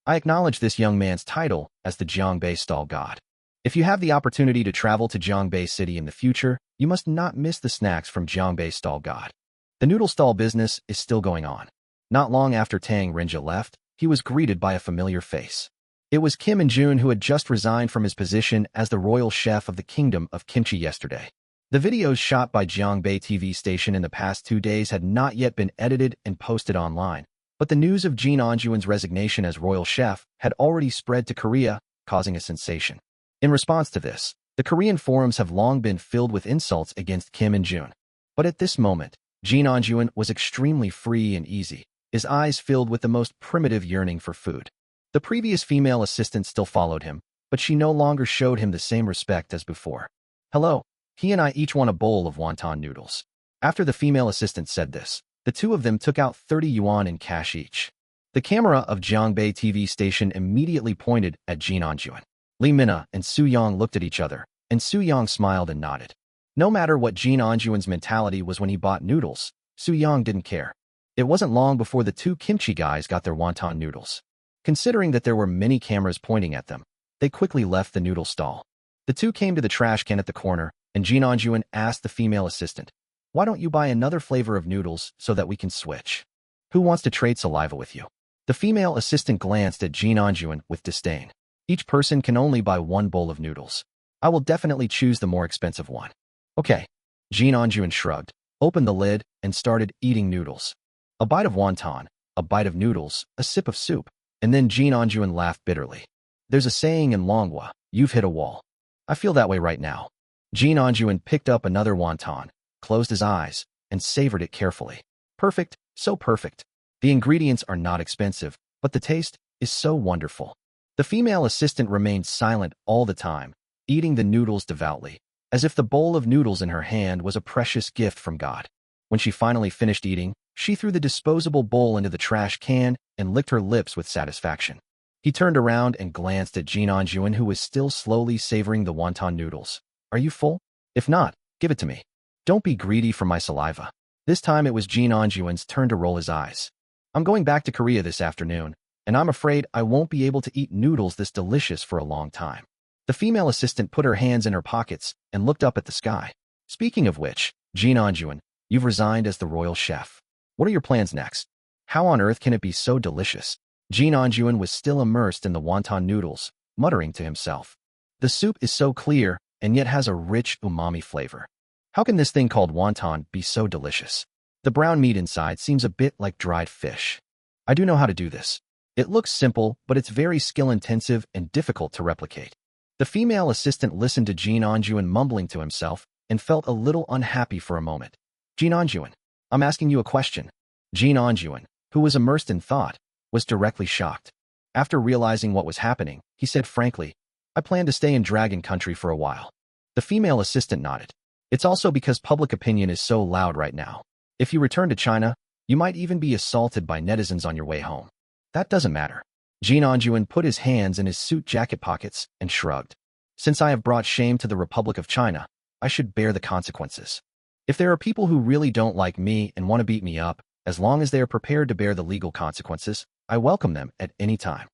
I acknowledge this young man's title as the Jiangbei Stall God. If you have the opportunity to travel to Jiangbei City in the future, you must not miss the snacks from Jiangbei Stall God. The noodle stall business is still going on. Not long after Tang Renjia left, he was greeted by a familiar face. It was Kim In-jun, who had just resigned from his position as the royal chef of the Kingdom of Kimchi yesterday. The videos shot by Jiangbei TV station in the past 2 days had not yet been edited and posted online, but the news of Jin On-jun's resignation as royal chef had already spread to Korea, causing a sensation. In response to this, the Korean forums have long been filled with insults against Kim In-jun. But at this moment, Jin On-jun was extremely free and easy, his eyes filled with the most primitive yearning for food. The previous female assistant still followed him, but she no longer showed him the same respect as before. Hello, he and I each want a bowl of wonton noodles. After the female assistant said this, the 2 of them took out 30 yuan in cash each. The camera of Jiangbei TV station immediately pointed at Jin On-jun. Li Mina and Su Yang looked at each other, and Su Yang smiled and nodded. No matter what Jin On-jun's mentality was when he bought noodles, Su Yang didn't care. It wasn't long before the 2 kimchi guys got their wonton noodles. Considering that there were many cameras pointing at them, they quickly left the noodle stall. The 2 came to the trash can at the corner, and Jin On-jun asked the female assistant, Why don't you buy another flavor of noodles so that we can switch? Who wants to trade saliva with you? The female assistant glanced at Jin Anjuan with disdain. Each person can only buy one bowl of noodles. I will definitely choose the more expensive one. Okay. Jin Anjuan shrugged, opened the lid, and started eating noodles. A bite of wonton, a bite of noodles, a sip of soup, and then Jin Anjuan laughed bitterly. There's a saying in Manhwa, you've hit a wall. I feel that way right now. Jin Anjuan picked up another wonton, closed his eyes, and savored it carefully. Perfect, so perfect. The ingredients are not expensive, but the taste is so wonderful. The female assistant remained silent all the time, eating the noodles devoutly, as if the bowl of noodles in her hand was a precious gift from God. When she finally finished eating, she threw the disposable bowl into the trash can and licked her lips with satisfaction. He turned around and glanced at Jin Anjuan, who was still slowly savoring the wonton noodles. Are you full? If not, give it to me. Don't be greedy for my saliva. This time it was Jin Anjuan's turn to roll his eyes. I'm going back to Korea this afternoon, and I'm afraid I won't be able to eat noodles this delicious for a long time. The female assistant put her hands in her pockets and looked up at the sky. Speaking of which, Jin Anjuan, you've resigned as the royal chef. What are your plans next? How on earth can it be so delicious? Jin Anjuan was still immersed in the wonton noodles, muttering to himself. The soup is so clear and yet has a rich umami flavor. How can this thing called wonton be so delicious? The brown meat inside seems a bit like dried fish. I do know how to do this. It looks simple, but it's very skill-intensive and difficult to replicate. The female assistant listened to Jin Anjuan mumbling to himself and felt a little unhappy for a moment. Jin Anjuan, I'm asking you a question. Jin Anjuan, who was immersed in thought, was directly shocked. After realizing what was happening, he said frankly, I plan to stay in Dragon Country for a while. The female assistant nodded. It's also because public opinion is so loud right now. If you return to China, you might even be assaulted by netizens on your way home. That doesn't matter. Jin Anjuan put his hands in his suit jacket pockets and shrugged. Since I have brought shame to the Republic of China, I should bear the consequences. If there are people who really don't like me and want to beat me up, as long as they are prepared to bear the legal consequences, I welcome them at any time.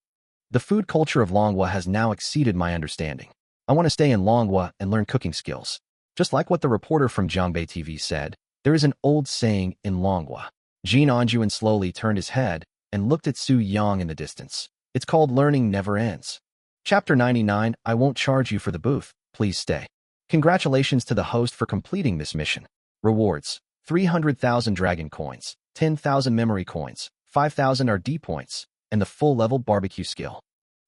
The food culture of Longwa has now exceeded my understanding. I want to stay in Longwa and learn cooking skills. Just like what the reporter from Jiangbei TV said, there is an old saying in Longwa. Jin Anjuan slowly turned his head and looked at Su Yang in the distance. It's called Learning Never Ends. Chapter 99, I won't charge you for the booth, please stay. Congratulations to the host for completing this mission. Rewards, 300,000 dragon coins, 10,000 memory coins, 5,000 RD points, and the full-level barbecue skill.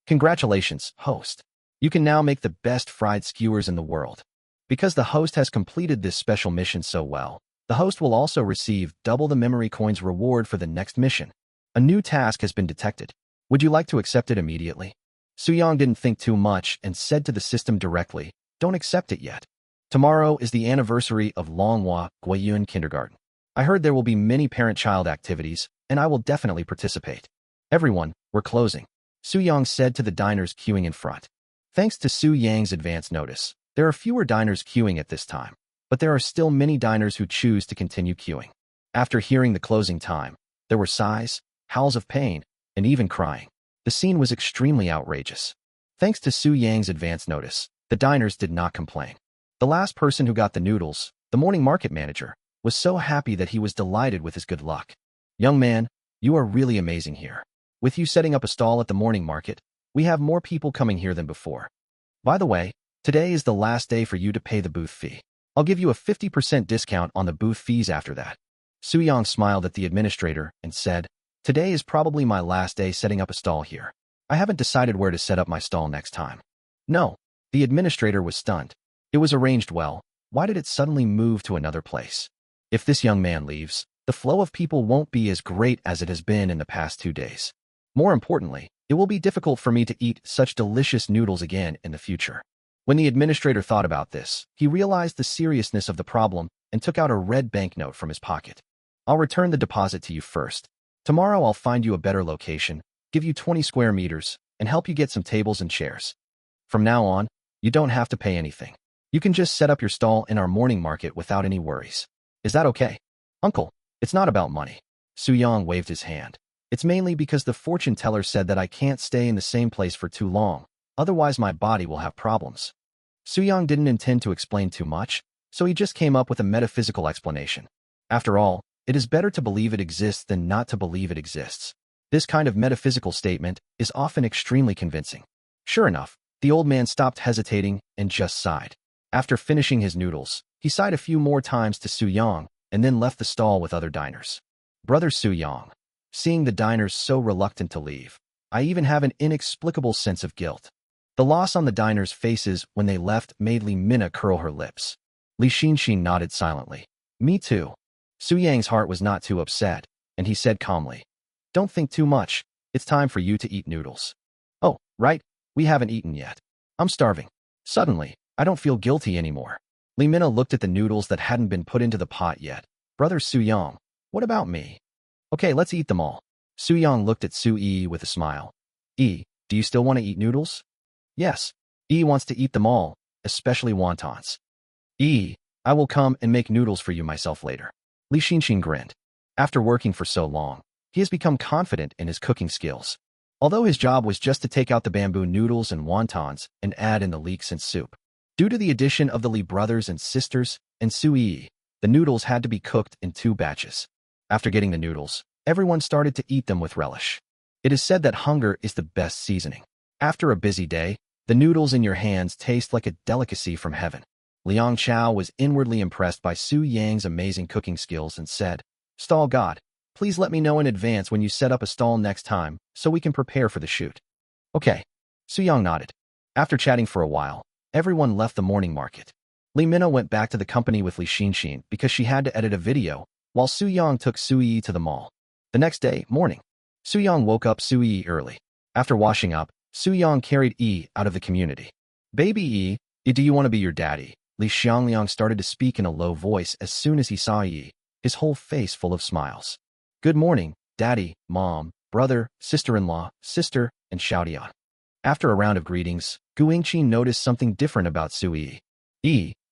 Congratulations, host. You can now make the best fried skewers in the world. Because the host has completed this special mission so well, the host will also receive double the memory coins reward for the next mission. A new task has been detected. Would you like to accept it immediately? Suyang didn't think too much and said to the system directly, don't accept it yet. Tomorrow is the anniversary of Longhua Guiyuan Kindergarten. I heard there will be many parent-child activities, and I will definitely participate. Everyone, we're closing. Suyang said to the diners queuing in front. Thanks to Su Yang's advance notice, there are fewer diners queuing at this time, but there are still many diners who choose to continue queuing. After hearing the closing time, there were sighs, howls of pain, and even crying. The scene was extremely outrageous. Thanks to Su Yang's advance notice, the diners did not complain. The last person who got the noodles, the morning market manager, was so happy that he was delighted with his good luck. Young man, you are really amazing here. With you setting up a stall at the morning market, we have more people coming here than before. By the way, today is the last day for you to pay the booth fee. I'll give you a 50% discount on the booth fees after that. Su Yang smiled at the administrator and said, today is probably my last day setting up a stall here. I haven't decided where to set up my stall next time. No, the administrator was stunned. It was arranged well. Why did it suddenly move to another place? If this young man leaves, the flow of people won't be as great as it has been in the past 2 days. More importantly, it will be difficult for me to eat such delicious noodles again in the future. When the administrator thought about this, he realized the seriousness of the problem and took out a red banknote from his pocket. I'll return the deposit to you first. Tomorrow I'll find you a better location, give you 20 square meters, and help you get some tables and chairs. From now on, you don't have to pay anything. You can just set up your stall in our morning market without any worries. Is that okay? Uncle, it's not about money. Su Yang waved his hand. It's mainly because the fortune teller said that I can't stay in the same place for too long, otherwise my body will have problems. Su Yang didn't intend to explain too much, so he just came up with a metaphysical explanation. After all, it is better to believe it exists than not to believe it exists. This kind of metaphysical statement is often extremely convincing. Sure enough, the old man stopped hesitating and just sighed. After finishing his noodles, he sighed a few more times to Su-yong and then left the stall with other diners. Brother Su-yong. Seeing the diners so reluctant to leave, I even have an inexplicable sense of guilt. The loss on the diners' faces when they left made Li Mina curl her lips. Li Xinshin nodded silently. Me too. Su-yang's heart was not too upset, and he said calmly, "Don't think too much. It's time for you to eat noodles." "Oh, right. We haven't eaten yet. I'm starving." Suddenly, I don't feel guilty anymore. Li Mina looked at the noodles that hadn't been put into the pot yet. Brother Su-yong, what about me? Okay, let's eat them all. Su-yong looked at Su-yi with a smile. Do you still want to eat noodles? Yes. Wants to eat them all, especially wontons. I will come and make noodles for you myself later. Li Xinshin grinned. After working for so long, he has become confident in his cooking skills. Although his job was just to take out the bamboo noodles and wontons and add in the leeks and soup. Due to the addition of the Li brothers and sisters and Su-yi, the noodles had to be cooked in 2 batches. After getting the noodles, everyone started to eat them with relish. It is said that hunger is the best seasoning. After a busy day, the noodles in your hands taste like a delicacy from heaven. Liang Chao was inwardly impressed by Su-yang's amazing cooking skills and said, "Stall God, please let me know in advance when you set up a stall next time so we can prepare for the shoot." Okay. Su-yang nodded. After chatting for a while, everyone left the morning market. Li Mina went back to the company with Li Xinshin because she had to edit a video, while Su-yong took Su-yi to the mall. The next day, morning, Su-yong woke up Su-yi early. After washing up, Su-yong carried out of the community. "Baby do you want to be your daddy?" Li Xiangliang started to speak in a low voice as soon as he saw his whole face full of smiles. "Good morning, daddy, mom, brother, sister-in-law, sister, and Xiaodian." After a round of greetings, Gu Yingqin noticed something different about Su-yi.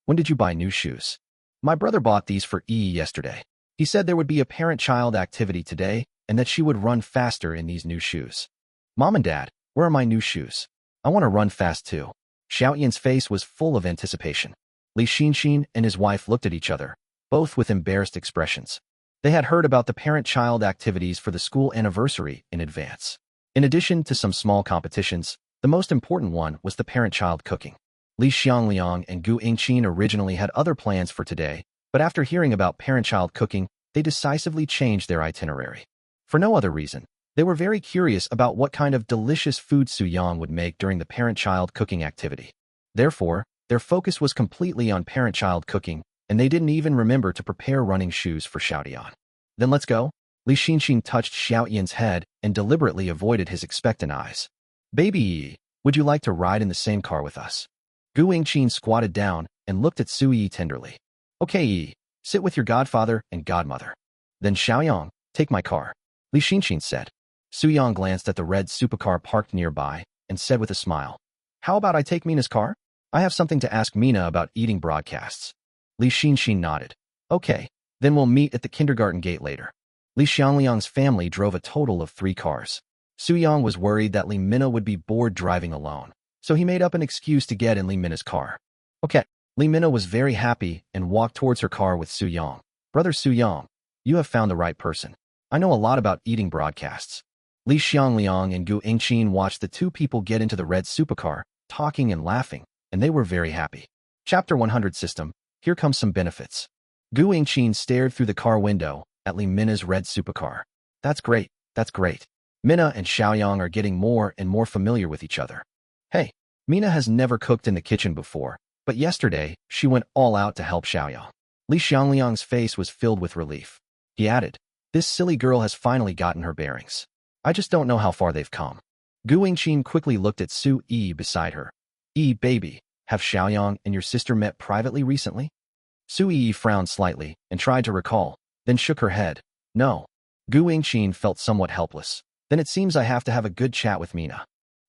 When did you buy new shoes?" "My brother bought these for yesterday. He said there would be a parent-child activity today and that she would run faster in these new shoes." "Mom and Dad, where are my new shoes? I want to run fast too." Xiaoyan's face was full of anticipation. Li Xinshin and his wife looked at each other, both with embarrassed expressions. They had heard about the parent-child activities for the school anniversary in advance. In addition to some small competitions, the most important one was the parent-child cooking. Li Xiangliang and Gu Yingqin originally had other plans for today, but after hearing about parent-child cooking, they decisively changed their itinerary. For no other reason, they were very curious about what kind of delicious food Su-yong would make during the parent-child cooking activity. Therefore, their focus was completely on parent-child cooking, and they didn't even remember to prepare running shoes for Xiaodian. "Then let's go." Li Xinshin touched Xiaoyan's head and deliberately avoided his expectant eyes. "Baby would you like to ride in the same car with us?" Gu Yingqin squatted down and looked at Su-yi tenderly. "Okay, sit with your godfather and godmother. Then Xiaoyang, take my car," Li Xinshin said. Su-yong glanced at the red supercar parked nearby and said with a smile, "How about I take Mina's car? I have something to ask Mina about eating broadcasts." Li Xinshin nodded. "Okay, then we'll meet at the kindergarten gate later." Li Xiangliang's family drove a total of 3 cars. Su-yong was worried that Li Mina would be bored driving alone, so he made up an excuse to get in Li Mina's car. Okay. Li Mina was very happy and walked towards her car with Su-yong. "Brother Su-yong, you have found the right person. I know a lot about eating broadcasts." Li Xiangliang and Gu Yingqin watched the 2 people get into the red supercar, talking and laughing, and they were very happy. Chapter 100 System. Here comes some benefits. Gu Yingqin stared through the car window at Li Mina's red supercar. That's great. That's great. Mina and Xiaoyang are getting more and more familiar with each other. Hey, Mina has never cooked in the kitchen before, but yesterday, she went all out to help Xiaoyang. Li Xiangliang's face was filled with relief. He added, "This silly girl has finally gotten her bearings. I just don't know how far they've come." Gu Yingqin quickly looked at Su-yi beside her. Baby, have Xiaoyang and your sister met privately recently?" Su-yi frowned slightly and tried to recall, then shook her head. "No." Gu Yingqin felt somewhat helpless. "Then it seems I have to have a good chat with Mina."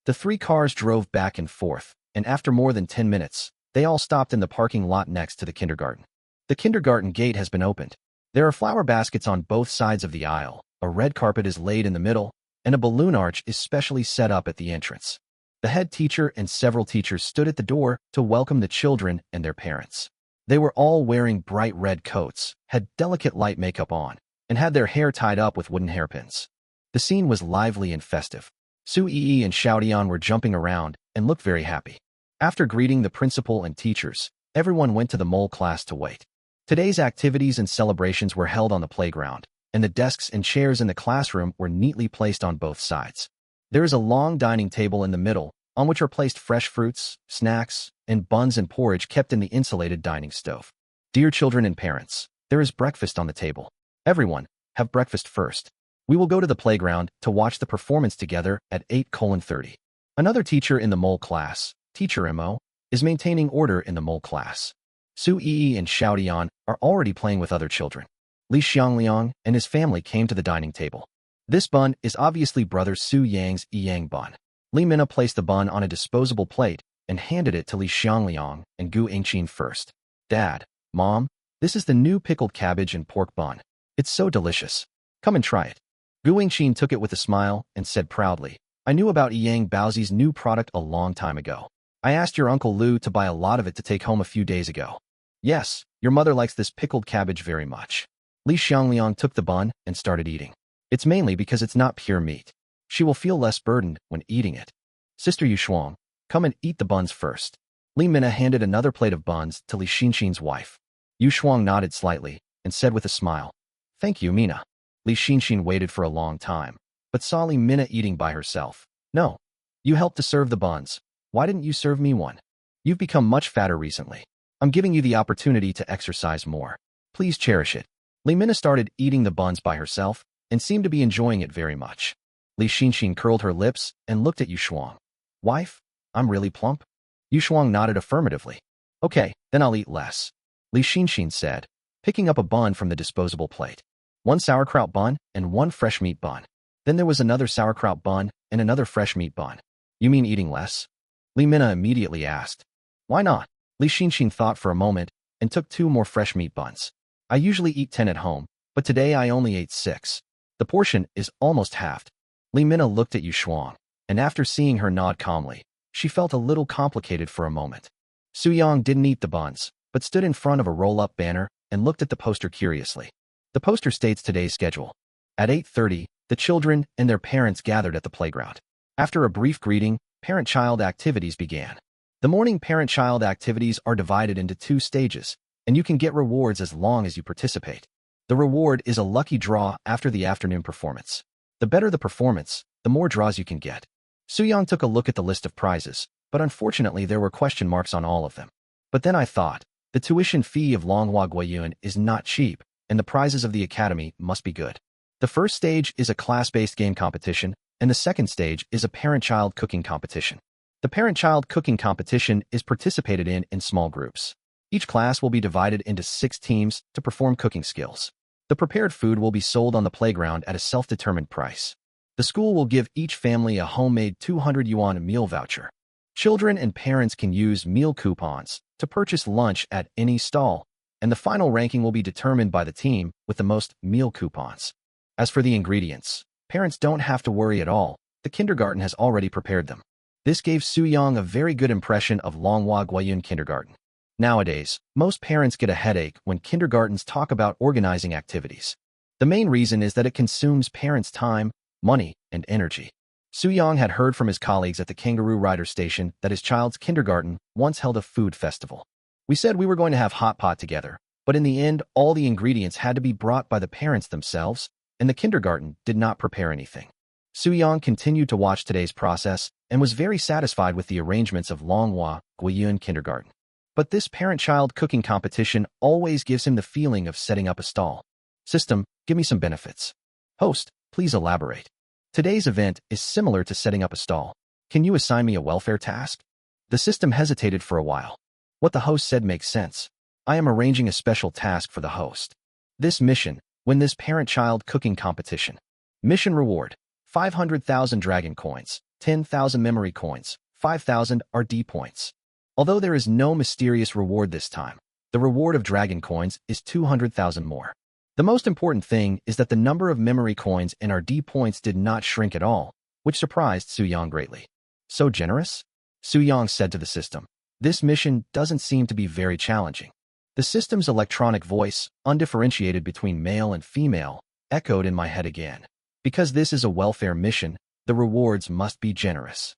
The 3 cars drove back and forth, and after more than 10 minutes, they all stopped in the parking lot next to the kindergarten. The kindergarten gate has been opened. There are flower baskets on both sides of the aisle, a red carpet is laid in the middle, and a balloon arch is specially set up at the entrance. The head teacher and several teachers stood at the door to welcome the children and their parents. They were all wearing bright red coats, had delicate light makeup on, and had their hair tied up with wooden hairpins. The scene was lively and festive. Su Yi and Xiaodian were jumping around and looked very happy. After greeting the principal and teachers, everyone went to the mole class to wait. Today's activities and celebrations were held on the playground, and the desks and chairs in the classroom were neatly placed on both sides. There is a long dining table in the middle, on which are placed fresh fruits, snacks, and buns and porridge kept in the insulated dining stove. Dear children and parents, there is breakfast on the table. Everyone, have breakfast first. We will go to the playground to watch the performance together at 8:30. Another teacher in the mole class, Teacher Mo, is maintaining order in the mole class. Su Yi and Xiaodian are already playing with other children. Li Xiangliang and his family came to the dining table. This bun is obviously brother Su Yang's Yang bun. Li Mina placed the bun on a disposable plate and handed it to Li Xiangliang and Gu Yingqin first. Dad, Mom, this is the new pickled cabbage and pork bun. It's so delicious. Come and try it. Gu Yingqin took it with a smile and said proudly, I knew about Yang Baozi's new product a long time ago. I asked your Uncle Lu to buy a lot of it to take home a few days ago. Yes, your mother likes this pickled cabbage very much. Li Xiangliang took the bun and started eating. It's mainly because it's not pure meat. She will feel less burdened when eating it. Sister Yushuang, come and eat the buns first. Li Mina handed another plate of buns to Li Xinxin's wife. Yushuang nodded slightly and said with a smile, Thank you, Mina. Li Xinxin waited for a long time, but saw Li Mina eating by herself. No. You helped to serve the buns. Why didn't you serve me one? You've become much fatter recently. I'm giving you the opportunity to exercise more. Please cherish it. Li Mina started eating the buns by herself and seemed to be enjoying it very much. Li Xinxin curled her lips and looked at Yushuang. Wife, I'm really plump? Yushuang nodded affirmatively. Okay, then I'll eat less. Li Xinxin said, picking up a bun from the disposable plate. One sauerkraut bun and one fresh meat bun. Then there was another sauerkraut bun and another fresh meat bun. You mean eating less? Li Mina immediately asked. Why not? Li Xinxin thought for a moment and took 2 more fresh meat buns. I usually eat 10 at home, but today I only ate 6. The portion is almost halved. Li Mina looked at Yushuang, and after seeing her nod calmly, she felt a little complicated for a moment. Su Yang didn't eat the buns, but stood in front of a roll-up banner and looked at the poster curiously. The poster states today's schedule. At 8:30, the children and their parents gathered at the playground. After a brief greeting, parent-child activities began. The morning parent-child activities are divided into 2 stages, and you can get rewards as long as you participate. The reward is a lucky draw after the afternoon performance. The better the performance, the more draws you can get. Su Yang took a look at the list of prizes, but unfortunately there were question marks on all of them. But then I thought, the tuition fee of Manhwa Guiyuan is not cheap, and the prizes of the academy must be good. The first stage is a class-based game competition, and the second stage is a parent-child cooking competition. The parent-child cooking competition is participated in small groups. Each class will be divided into 6 teams to perform cooking skills. The prepared food will be sold on the playground at a self-determined price. The school will give each family a homemade 200 yuan meal voucher. Children and parents can use meal coupons to purchase lunch at any stall, and the final ranking will be determined by the team with the most meal coupons. As for the ingredients, parents don't have to worry at all. The kindergarten has already prepared them. This gave Su Yang a very good impression of Longhua Guiyun Kindergarten. Nowadays, most parents get a headache when kindergartens talk about organizing activities. The main reason is that it consumes parents' time, money, and energy. Su Yang had heard from his colleagues at the Kangaroo Rider Station that his child's kindergarten once held a food festival. We said we were going to have hot pot together, but in the end, all the ingredients had to be brought by the parents themselves, and the kindergarten did not prepare anything. Su Yang continued to watch today's process and was very satisfied with the arrangements of Longhua Guiyun Kindergarten. But this parent-child cooking competition always gives him the feeling of setting up a stall. System, give me some benefits. Host, please elaborate. Today's event is similar to setting up a stall. Can you assign me a welfare task? The system hesitated for a while. What the host said makes sense. I am arranging a special task for the host. This mission, win this parent-child cooking competition. Mission reward, 500,000 dragon coins, 10,000 memory coins, 5,000 RD points. Although there is no mysterious reward this time, the reward of dragon coins is 200,000 more. The most important thing is that the number of memory coins and RD points did not shrink at all, which surprised Su Yang greatly. So generous? Su Yang said to the system. This mission doesn't seem to be very challenging. The system's electronic voice, undifferentiated between male and female, echoed in my head again. Because this is a welfare mission, the rewards must be generous.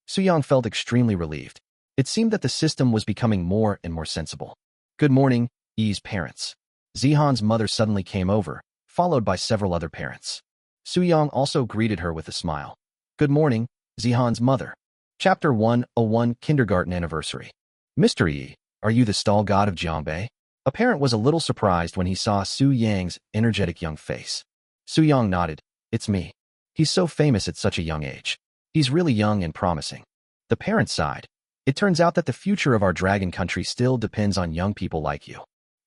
Suyang felt extremely relieved. It seemed that the system was becoming more and more sensible. Good morning, Yi's parents. Zihan's mother suddenly came over, followed by several other parents. Suyang also greeted her with a smile. Good morning, Zihan's mother. Chapter 101 Kindergarten Anniversary. Mr. Yi, are you the stall god of Jiangbei? A parent was a little surprised when he saw Su Yang's energetic young face. Suyang nodded. It's me. He's so famous at such a young age. He's really young and promising. The parent sighed. It turns out that the future of our dragon country still depends on young people like you.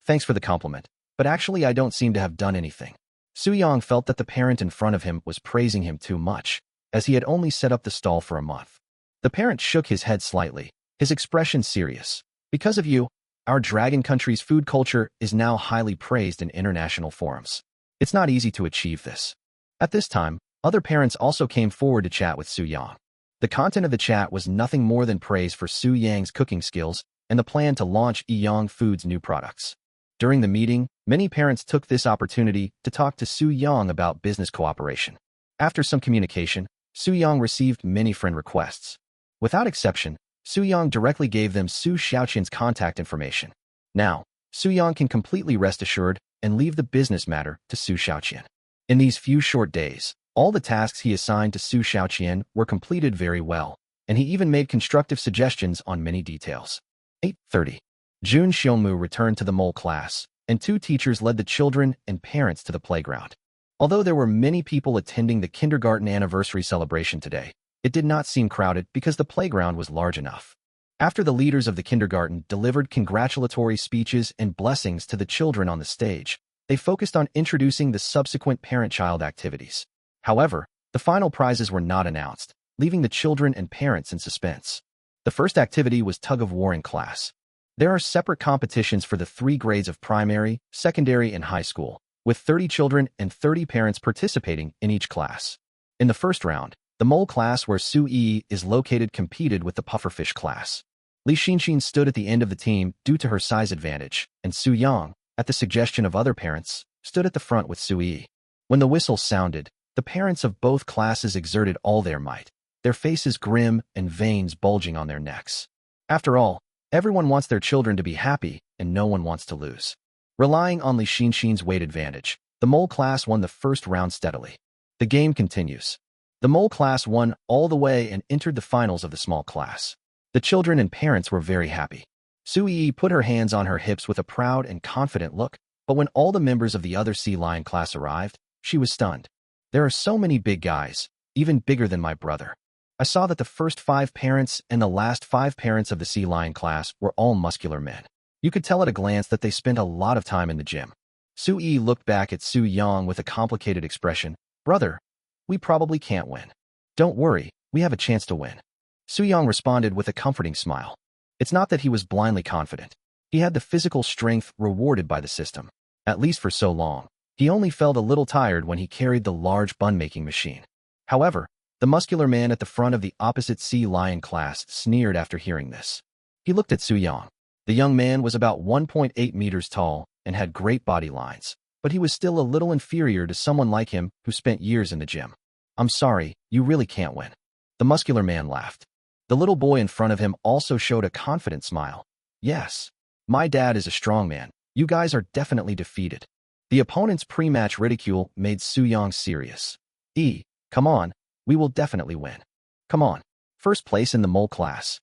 Thanks for the compliment, but actually I don't seem to have done anything. Suyang felt that the parent in front of him was praising him too much, as he had only set up the stall for a month. The parent shook his head slightly, his expression serious. Because of you, our dragon country's food culture is now highly praised in international forums. It's not easy to achieve this. At this time, other parents also came forward to chat with Suyang. The content of the chat was nothing more than praise for Suyang's cooking skills and the plan to launch Yiyang Food's new products. During the meeting, many parents took this opportunity to talk to Suyang about business cooperation. After some communication, Suyang received many friend requests. Without exception, Suyang directly gave them Su Xiaoqian's contact information. Now, Suyang can completely rest assured and leave the business matter to Su Xiaoqian. In these few short days, all the tasks he assigned to Su Xiaoqian were completed very well, and he even made constructive suggestions on many details. 8:30. Jun Xiongmu returned to the mole class, and two teachers led the children and parents to the playground. Although there were many people attending the kindergarten anniversary celebration today, it did not seem crowded because the playground was large enough. After the leaders of the kindergarten delivered congratulatory speeches and blessings to the children on the stage, they focused on introducing the subsequent parent-child activities. However, the final prizes were not announced, leaving the children and parents in suspense. The first activity was tug-of-war in class. There are separate competitions for the 3 grades of primary, secondary, and high school, with 30 children and 30 parents participating in each class. In the first round, the mole class where Su Yi is located competed with the pufferfish class. Li Xinxin stood at the end of the team due to her size advantage, and Su Yang, at the suggestion of other parents, stood at the front with Su Yi. When the whistle sounded, the parents of both classes exerted all their might, their faces grim and veins bulging on their necks. After all, everyone wants their children to be happy, and no one wants to lose. Relying on Li Xinxin's weight advantage, the mole class won the first round steadily. The game continues. The mole class won all the way and entered the finals of the small class. The children and parents were very happy. Su Yi put her hands on her hips with a proud and confident look, but when all the members of the other sea lion class arrived, she was stunned. There are so many big guys, even bigger than my brother. I saw that the first 5 parents and the last 5 parents of the sea lion class were all muscular men. You could tell at a glance that they spent a lot of time in the gym. Su Yi looked back at Su Yang with a complicated expression. Brother, we probably can't win. Don't worry, we have a chance to win. Su Yang responded with a comforting smile. It's not that he was blindly confident. He had the physical strength rewarded by the system. At least for so long, he only felt a little tired when he carried the large bun-making machine. However, the muscular man at the front of the opposite sea lion class sneered after hearing this. He looked at Su Yang. The young man was about 1.8 meters tall and had great body lines, but he was still a little inferior to someone like him who spent years in the gym. I'm sorry, you really can't win. The muscular man laughed. The little boy in front of him also showed a confident smile. Yes, my dad is a strong man. You guys are definitely defeated. The opponent's pre-match ridicule made Su Yang serious. Come on, we will definitely win. Come on, first place in the mole class.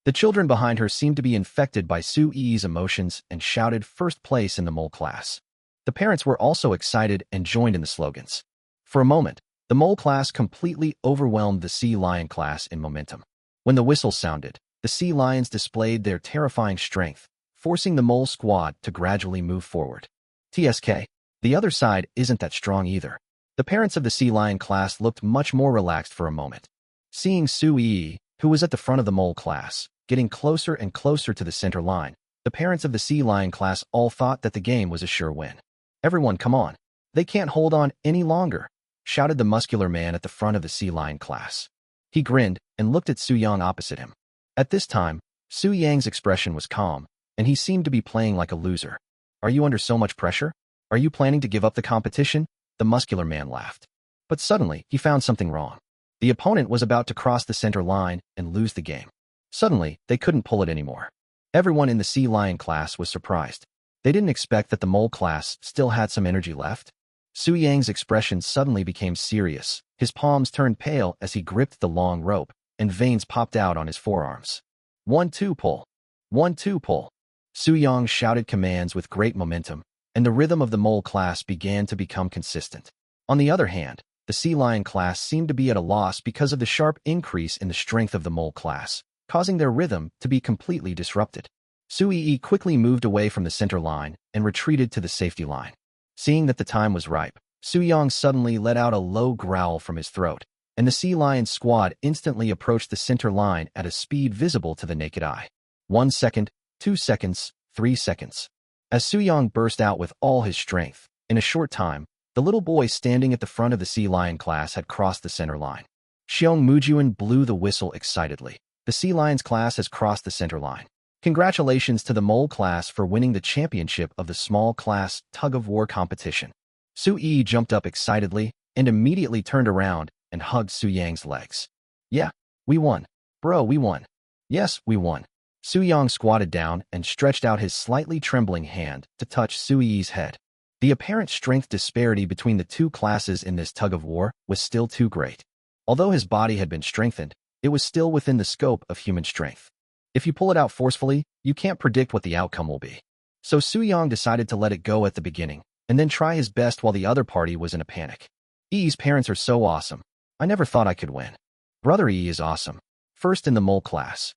The children behind her seemed to be infected by Su Yi's emotions and shouted first place in the mole class. The parents were also excited and joined in the slogans. For a moment, the mole class completely overwhelmed the sea lion class in momentum. When the whistle sounded, the sea lions displayed their terrifying strength, forcing the mole squad to gradually move forward. TSK, the other side isn't that strong either. The parents of the sea lion class looked much more relaxed for a moment. Seeing Su Yi, who was at the front of the mole class, getting closer and closer to the center line, the parents of the sea lion class all thought that the game was a sure win. Everyone, come on. They can't hold on any longer, shouted the muscular man at the front of the sea lion class. He grinned and looked at Su Yang opposite him. At this time, Su Yang's expression was calm, and he seemed to be playing like a loser. Are you under so much pressure? Are you planning to give up the competition? The muscular man laughed. But suddenly, he found something wrong. The opponent was about to cross the center line and lose the game. Suddenly, they couldn't pull it anymore. Everyone in the sea lion class was surprised. They didn't expect that the mole class still had some energy left. Su Yang's expression suddenly became serious. His palms turned pale as he gripped the long rope, and veins popped out on his forearms. 1-2 pull. 1-2 pull. Su Yang shouted commands with great momentum, and the rhythm of the mole class began to become consistent. On the other hand, the sea lion class seemed to be at a loss because of the sharp increase in the strength of the mole class, causing their rhythm to be completely disrupted. Su Yi quickly moved away from the center line and retreated to the safety line. Seeing that the time was ripe, Su Yang suddenly let out a low growl from his throat, and the sea lion squad instantly approached the center line at a speed visible to the naked eye. 1 second, 2 seconds, 3 seconds. As Su Yang burst out with all his strength, in a short time, the little boy standing at the front of the sea lion class had crossed the center line. Xiong Mujuan blew the whistle excitedly. The sea lions class has crossed the center line. Congratulations to the mole class for winning the championship of the small class tug-of-war competition. Su Yi jumped up excitedly and immediately turned around and hugged Su Yang's legs. Yeah, we won. Bro, we won. Yes, we won. Su Yang squatted down and stretched out his slightly trembling hand to touch Su Yi's head. The apparent strength disparity between the two classes in this tug-of-war was still too great. Although his body had been strengthened, it was still within the scope of human strength. If you pull it out forcefully, you can't predict what the outcome will be. So Su Yang decided to let it go at the beginning, and then try his best while the other party was in a panic. Yi's parents are so awesome. I never thought I could win. Brother Yi is awesome. First in the mole class.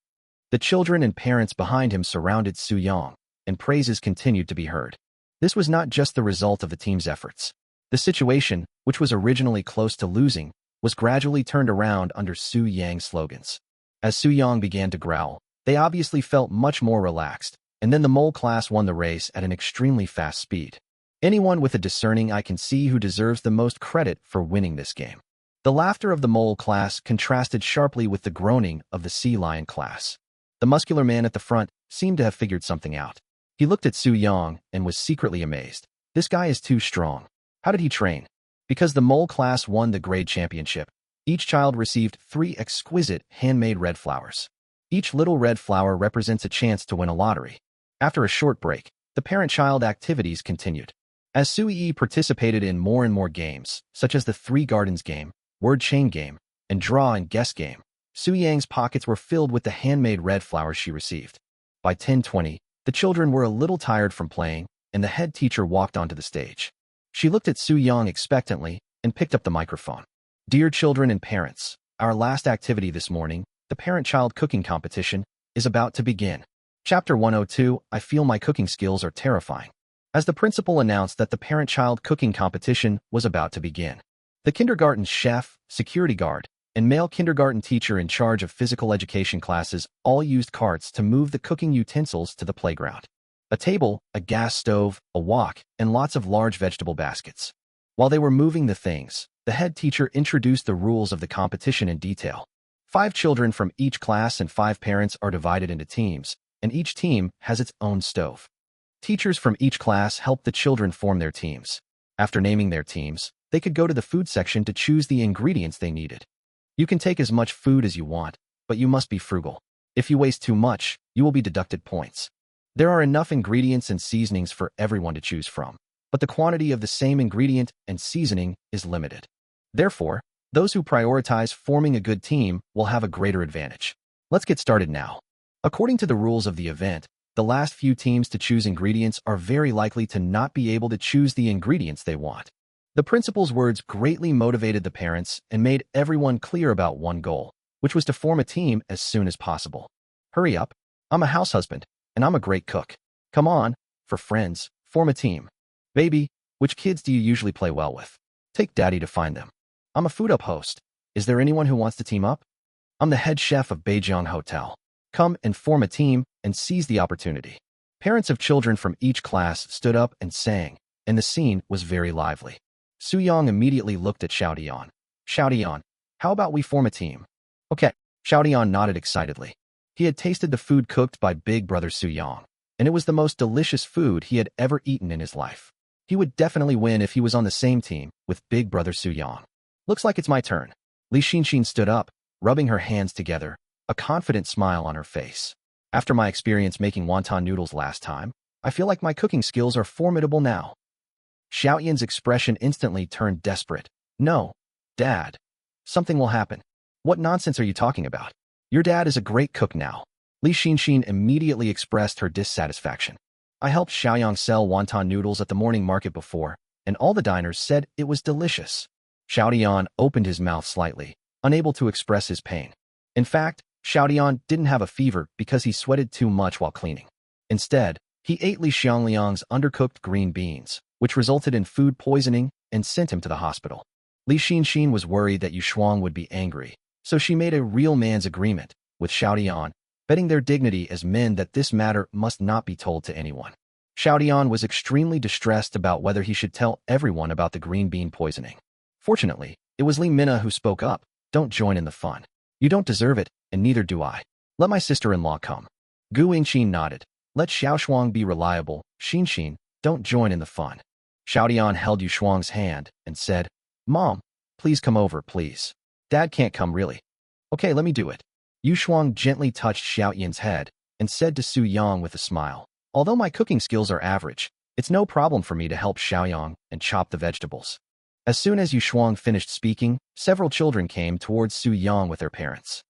The children and parents behind him surrounded Su Yang, and praises continued to be heard. This was not just the result of the team's efforts. The situation, which was originally close to losing, was gradually turned around under Su Yang's slogans. As Su Yang began to growl, they obviously felt much more relaxed, and then the mole class won the race at an extremely fast speed. Anyone with a discerning eye can see who deserves the most credit for winning this game. The laughter of the mole class contrasted sharply with the groaning of the sea lion class. The muscular man at the front seemed to have figured something out. He looked at Su Yang and was secretly amazed. This guy is too strong. How did he train? Because the mole class won the grade championship, each child received 3 exquisite handmade red flowers. Each little red flower represents a chance to win a lottery. After a short break, the parent-child activities continued. As Su Yi participated in more and more games, such as the 3 Gardens game, word chain game, and draw and guess game, Su Yang's pockets were filled with the handmade red flowers she received. By 10:20, the children were a little tired from playing, and the head teacher walked onto the stage. She looked at Su Yang expectantly and picked up the microphone. Dear children and parents, our last activity this morning, the parent-child cooking competition, is about to begin. Chapter 102, I feel my cooking skills are terrifying. As the principal announced that the parent-child cooking competition was about to begin, the kindergarten chef, security guard, and male kindergarten teacher in charge of physical education classes all used carts to move the cooking utensils to the playground. A table, a gas stove, a wok, and lots of large vegetable baskets. While they were moving the things, the head teacher introduced the rules of the competition in detail. 5 children from each class and 5 parents are divided into teams, and each team has its own stove. Teachers from each class helped the children form their teams. After naming their teams, they could go to the food section to choose the ingredients they needed. You can take as much food as you want, but you must be frugal. If you waste too much, you will be deducted points. There are enough ingredients and seasonings for everyone to choose from, but the quantity of the same ingredient and seasoning is limited. Therefore, those who prioritize forming a good team will have a greater advantage. Let's get started now. According to the rules of the event, the last few teams to choose ingredients are very likely to not be able to choose the ingredients they want. The principal's words greatly motivated the parents and made everyone clear about one goal, which was to form a team as soon as possible. Hurry up. I'm a house husband, and I'm a great cook. Come on, for friends, form a team. Baby, which kids do you usually play well with? Take daddy to find them. I'm a food up host. Is there anyone who wants to team up? I'm the head chef of Beijiang Hotel. Come and form a team and seize the opportunity. Parents of children from each class stood up and sang, and the scene was very lively. Su Yang immediately looked at Xiaodian. Xiaodian, how about we form a team? Okay, Xiaodian nodded excitedly. He had tasted the food cooked by big brother Su Yang. and it was the most delicious food he had ever eaten in his life. He would definitely win if he was on the same team with big brother Soo-young. Looks like it's my turn. Li Xinxin stood up, rubbing her hands together, a confident smile on her face. After my experience making wonton noodles last time, I feel like my cooking skills are formidable now. Xiaoyan's expression instantly turned desperate. No, Dad. Something will happen. What nonsense are you talking about? Your dad is a great cook now. Li Xinxin immediately expressed her dissatisfaction. I helped Xiaoyang sell wonton noodles at the morning market before, and all the diners said it was delicious. Xiaodian opened his mouth slightly, unable to express his pain. In fact, Xiaodian didn't have a fever because he sweated too much while cleaning. Instead, he ate Li Xiangliang's undercooked green beans, which resulted in food poisoning and sent him to the hospital. Li Xinxin was worried that Yu Shuang would be angry, so she made a real man's agreement with Xiaodian, betting their dignity as men that this matter must not be told to anyone. Xiaodian was extremely distressed about whether he should tell everyone about the green bean poisoning. Fortunately, it was Li Minna who spoke up. Don't join in the fun. You don't deserve it, and neither do I. Let my sister-in-law come. Gu Yingqin nodded. Let Xiaoshuang be reliable. Xinxin, don't join in the fun. Xiaodian held Yu Shuang's hand and said, Mom, please come over, please. Dad can't come really. Okay, let me do it. Yu Shuang gently touched Xiaoyan's head and said to Su Yang with a smile, although my cooking skills are average, it's no problem for me to help Xiaoyang and chop the vegetables. As soon as Yu Shuang finished speaking, several children came towards Su Yang with their parents.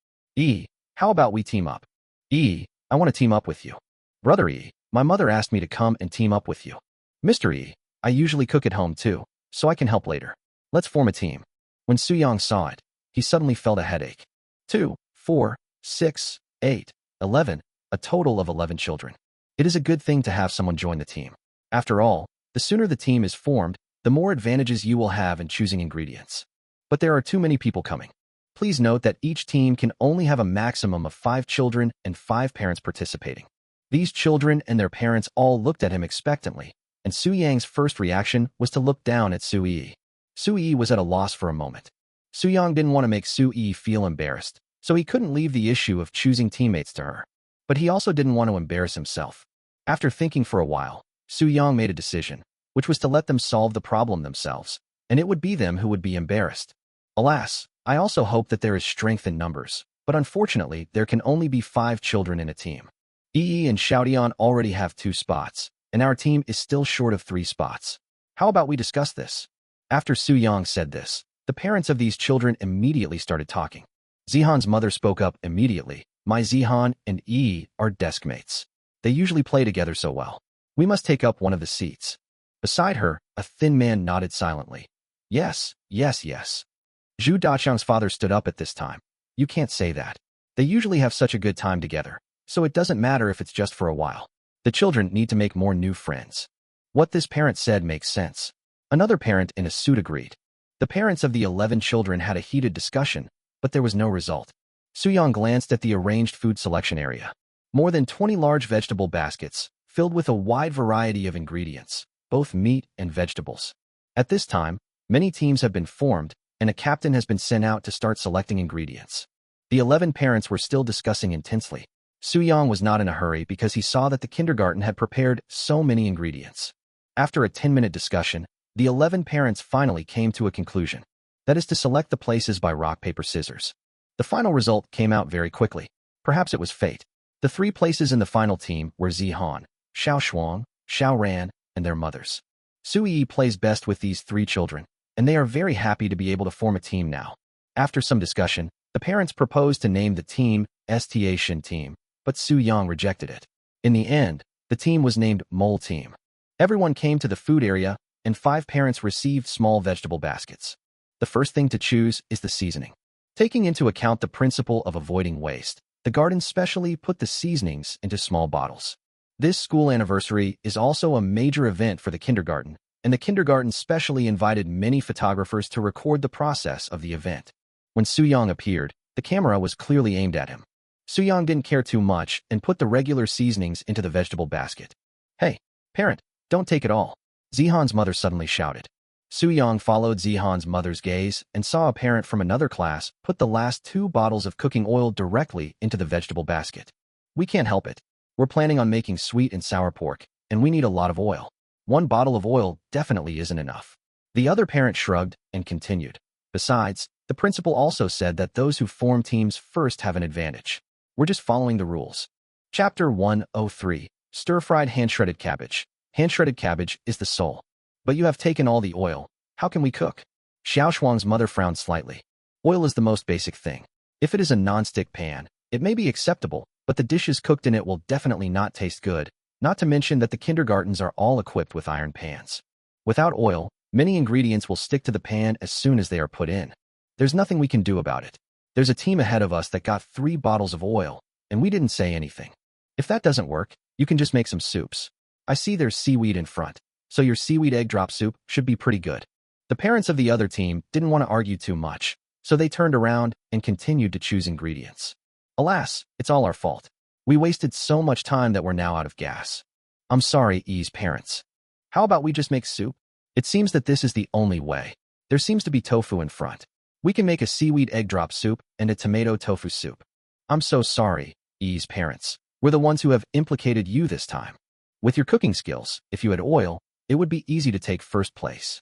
How about we team up? I want to team up with you. Brother my mother asked me to come and team up with you. Mr. I usually cook at home too, so I can help later. Let's form a team. When Su Yang saw it, he suddenly felt a headache. 2, 4, 6, 8, 11, a total of 11 children. It is a good thing to have someone join the team. After all, the sooner the team is formed, the more advantages you will have in choosing ingredients. But there are too many people coming. Please note that each team can only have a maximum of 5 children and 5 parents participating. These children and their parents all looked at him expectantly, and Su Yang's first reaction was to look down at Su Yi. Su Yi was at a loss for a moment. Su Yang didn't want to make Su Yi feel embarrassed, so he couldn't leave the issue of choosing teammates to her. But he also didn't want to embarrass himself. After thinking for a while, Su Yang made a decision, which was to let them solve the problem themselves, and it would be them who would be embarrassed. Alas, I also hope that there is strength in numbers, but unfortunately there can only be 5 children in a team. Yi and Xiaodian already have 2 spots, and our team is still short of 3 spots. How about we discuss this? After Su Yang said this, the parents of these children immediately started talking. Zihan's mother spoke up immediately. My Zihan and Yi are desk mates. They usually play together so well. We must take up one of the seats. Beside her, a thin man nodded silently. Yes. Zhu Dachang's father stood up at this time. You can't say that. They usually have such a good time together, so it doesn't matter if it's just for a while. The children need to make more new friends. What this parent said makes sense. Another parent in a suit agreed. The parents of the 11 children had a heated discussion, but there was no result. Su Yang glanced at the arranged food selection area. More than 20 large vegetable baskets, filled with a wide variety of ingredients, both meat and vegetables. At this time, many teams have been formed, and a captain has been sent out to start selecting ingredients. The 11 parents were still discussing intensely. Su Yang was not in a hurry because he saw that the kindergarten had prepared so many ingredients. After a 10-minute discussion, the 11 parents finally came to a conclusion. That is to select the places by rock, paper, scissors. The final result came out very quickly. Perhaps it was fate. The 3 places in the final team were Zihan, Xiaoshuang, Xiaoran, and their mothers. Su Yi plays best with these 3 children, and they are very happy to be able to form a team now. After some discussion, the parents proposed to name the team Sta Shin Team, but Su Yang rejected it. In the end, the team was named Mole Team. Everyone came to the food area, and 5 parents received small vegetable baskets. The first thing to choose is the seasoning. Taking into account the principle of avoiding waste, the garden specially put the seasonings into small bottles. This school anniversary is also a major event for the kindergarten, and the kindergarten specially invited many photographers to record the process of the event. When Su Yang appeared, the camera was clearly aimed at him. Su Yang didn't care too much and put the regular seasonings into the vegetable basket. Hey, parent, don't take it all. Zihan's mother suddenly shouted. Su Yang followed Zihan's mother's gaze and saw a parent from another class put the last 2 bottles of cooking oil directly into the vegetable basket. We can't help it. We're planning on making sweet and sour pork, and we need a lot of oil. 1 bottle of oil definitely isn't enough. The other parent shrugged and continued. Besides, the principal also said that those who form teams first have an advantage. We're just following the rules. Chapter 103. Stir-fried hand-shredded cabbage. Hand-shredded cabbage is the soul. But you have taken all the oil. How can we cook? Xiao Shuang's mother frowned slightly. Oil is the most basic thing. If it is a non-stick pan, it may be acceptable, but the dishes cooked in it will definitely not taste good, not to mention that the kindergartens are all equipped with iron pans. Without oil, many ingredients will stick to the pan as soon as they are put in. There's nothing we can do about it. There's a team ahead of us that got 3 bottles of oil, and we didn't say anything. If that doesn't work, you can just make some soups. I see there's seaweed in front, so your seaweed egg drop soup should be pretty good. The parents of the other team didn't want to argue too much, so they turned around and continued to choose ingredients. Alas, it's all our fault. We wasted so much time that we're now out of gas. I'm sorry, Yi's parents. How about we just make soup? It seems that this is the only way. There seems to be tofu in front. We can make a seaweed egg drop soup and a tomato tofu soup. I'm so sorry, Yi's parents. We're the ones who have implicated you this time. With your cooking skills, if you had oil, it would be easy to take first place.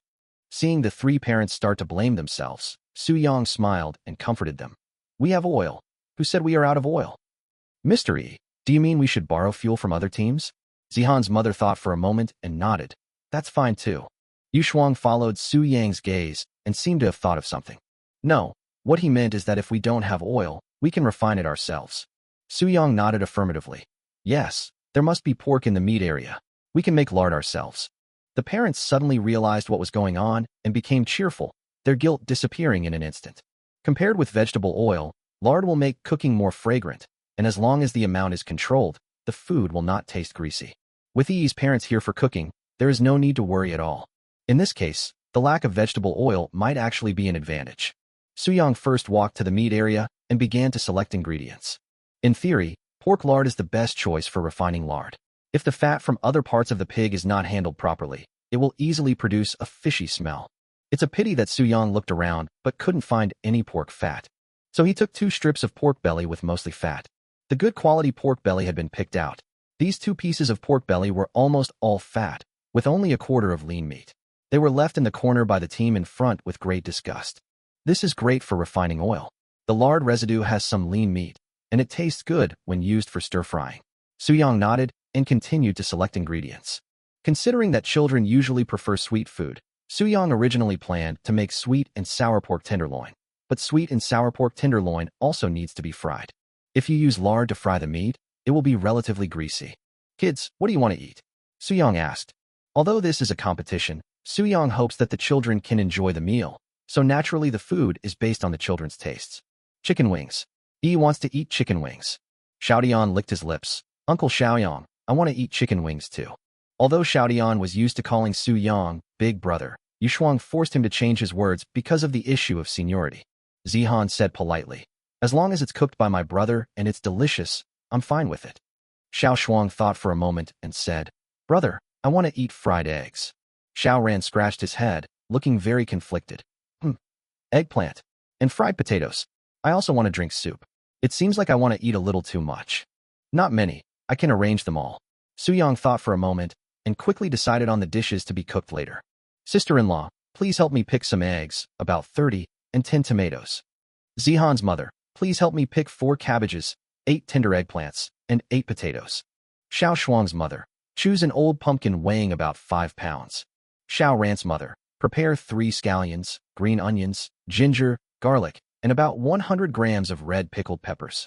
Seeing the 3 parents start to blame themselves, Su Yang smiled and comforted them. We have oil. Who said we are out of oil? Mr. Yi, do you mean we should borrow fuel from other teams? Zihan's mother thought for a moment and nodded. That's fine too. Yu Shuang followed Su Yang's gaze and seemed to have thought of something. No, what he meant is that if we don't have oil, we can refine it ourselves. Su Yang nodded affirmatively. Yes, there must be pork in the meat area. We can make lard ourselves. The parents suddenly realized what was going on and became cheerful, their guilt disappearing in an instant. Compared with vegetable oil, lard will make cooking more fragrant, and as long as the amount is controlled, the food will not taste greasy. With Yi's parents here for cooking, there is no need to worry at all. In this case, the lack of vegetable oil might actually be an advantage. Su Yang first walked to the meat area and began to select ingredients. In theory, pork lard is the best choice for refining lard. If the fat from other parts of the pig is not handled properly, it will easily produce a fishy smell. It's a pity that Su Yang looked around but couldn't find any pork fat. So he took 2 strips of pork belly with mostly fat. The good quality pork belly had been picked out. These 2 pieces of pork belly were almost all fat, with only a quarter of lean meat. They were left in the corner by the team in front with great disgust. This is great for refining oil. The lard residue has some lean meat, and it tastes good when used for stir-frying. Su Yang nodded and continued to select ingredients. Considering that children usually prefer sweet food, Su Yang originally planned to make sweet and sour pork tenderloin. But sweet and sour pork tenderloin also needs to be fried. If you use lard to fry the meat, it will be relatively greasy. Kids, what do you want to eat? Su Yang asked. Although this is a competition, Su Yang hopes that the children can enjoy the meal, so naturally the food is based on the children's tastes. Chicken wings. Yi wants to eat chicken wings. Xiaodian licked his lips. Uncle Xiaoyang, I want to eat chicken wings too. Although Xiaodian was used to calling Su Yang big brother, Yu Shuang forced him to change his words because of the issue of seniority. Zihan said politely, as long as it's cooked by my brother and it's delicious, I'm fine with it. Xiao Shuang thought for a moment and said, Brother, I want to eat fried eggs. Xiao Ran scratched his head, looking very conflicted. Eggplant. And fried potatoes. I also want to drink soup. It seems like I want to eat a little too much. Not many. I can arrange them all. Su Yang thought for a moment and quickly decided on the dishes to be cooked later. Sister-in-law, please help me pick some eggs, about 30, and 10 tomatoes. Zihan's mother, please help me pick 4 cabbages, 8 tender eggplants, and 8 potatoes. Xiao Shuang's mother, choose an old pumpkin weighing about 5 pounds. Xiao Ran's mother, prepare 3 scallions, green onions, ginger, garlic, and about 100 grams of red pickled peppers.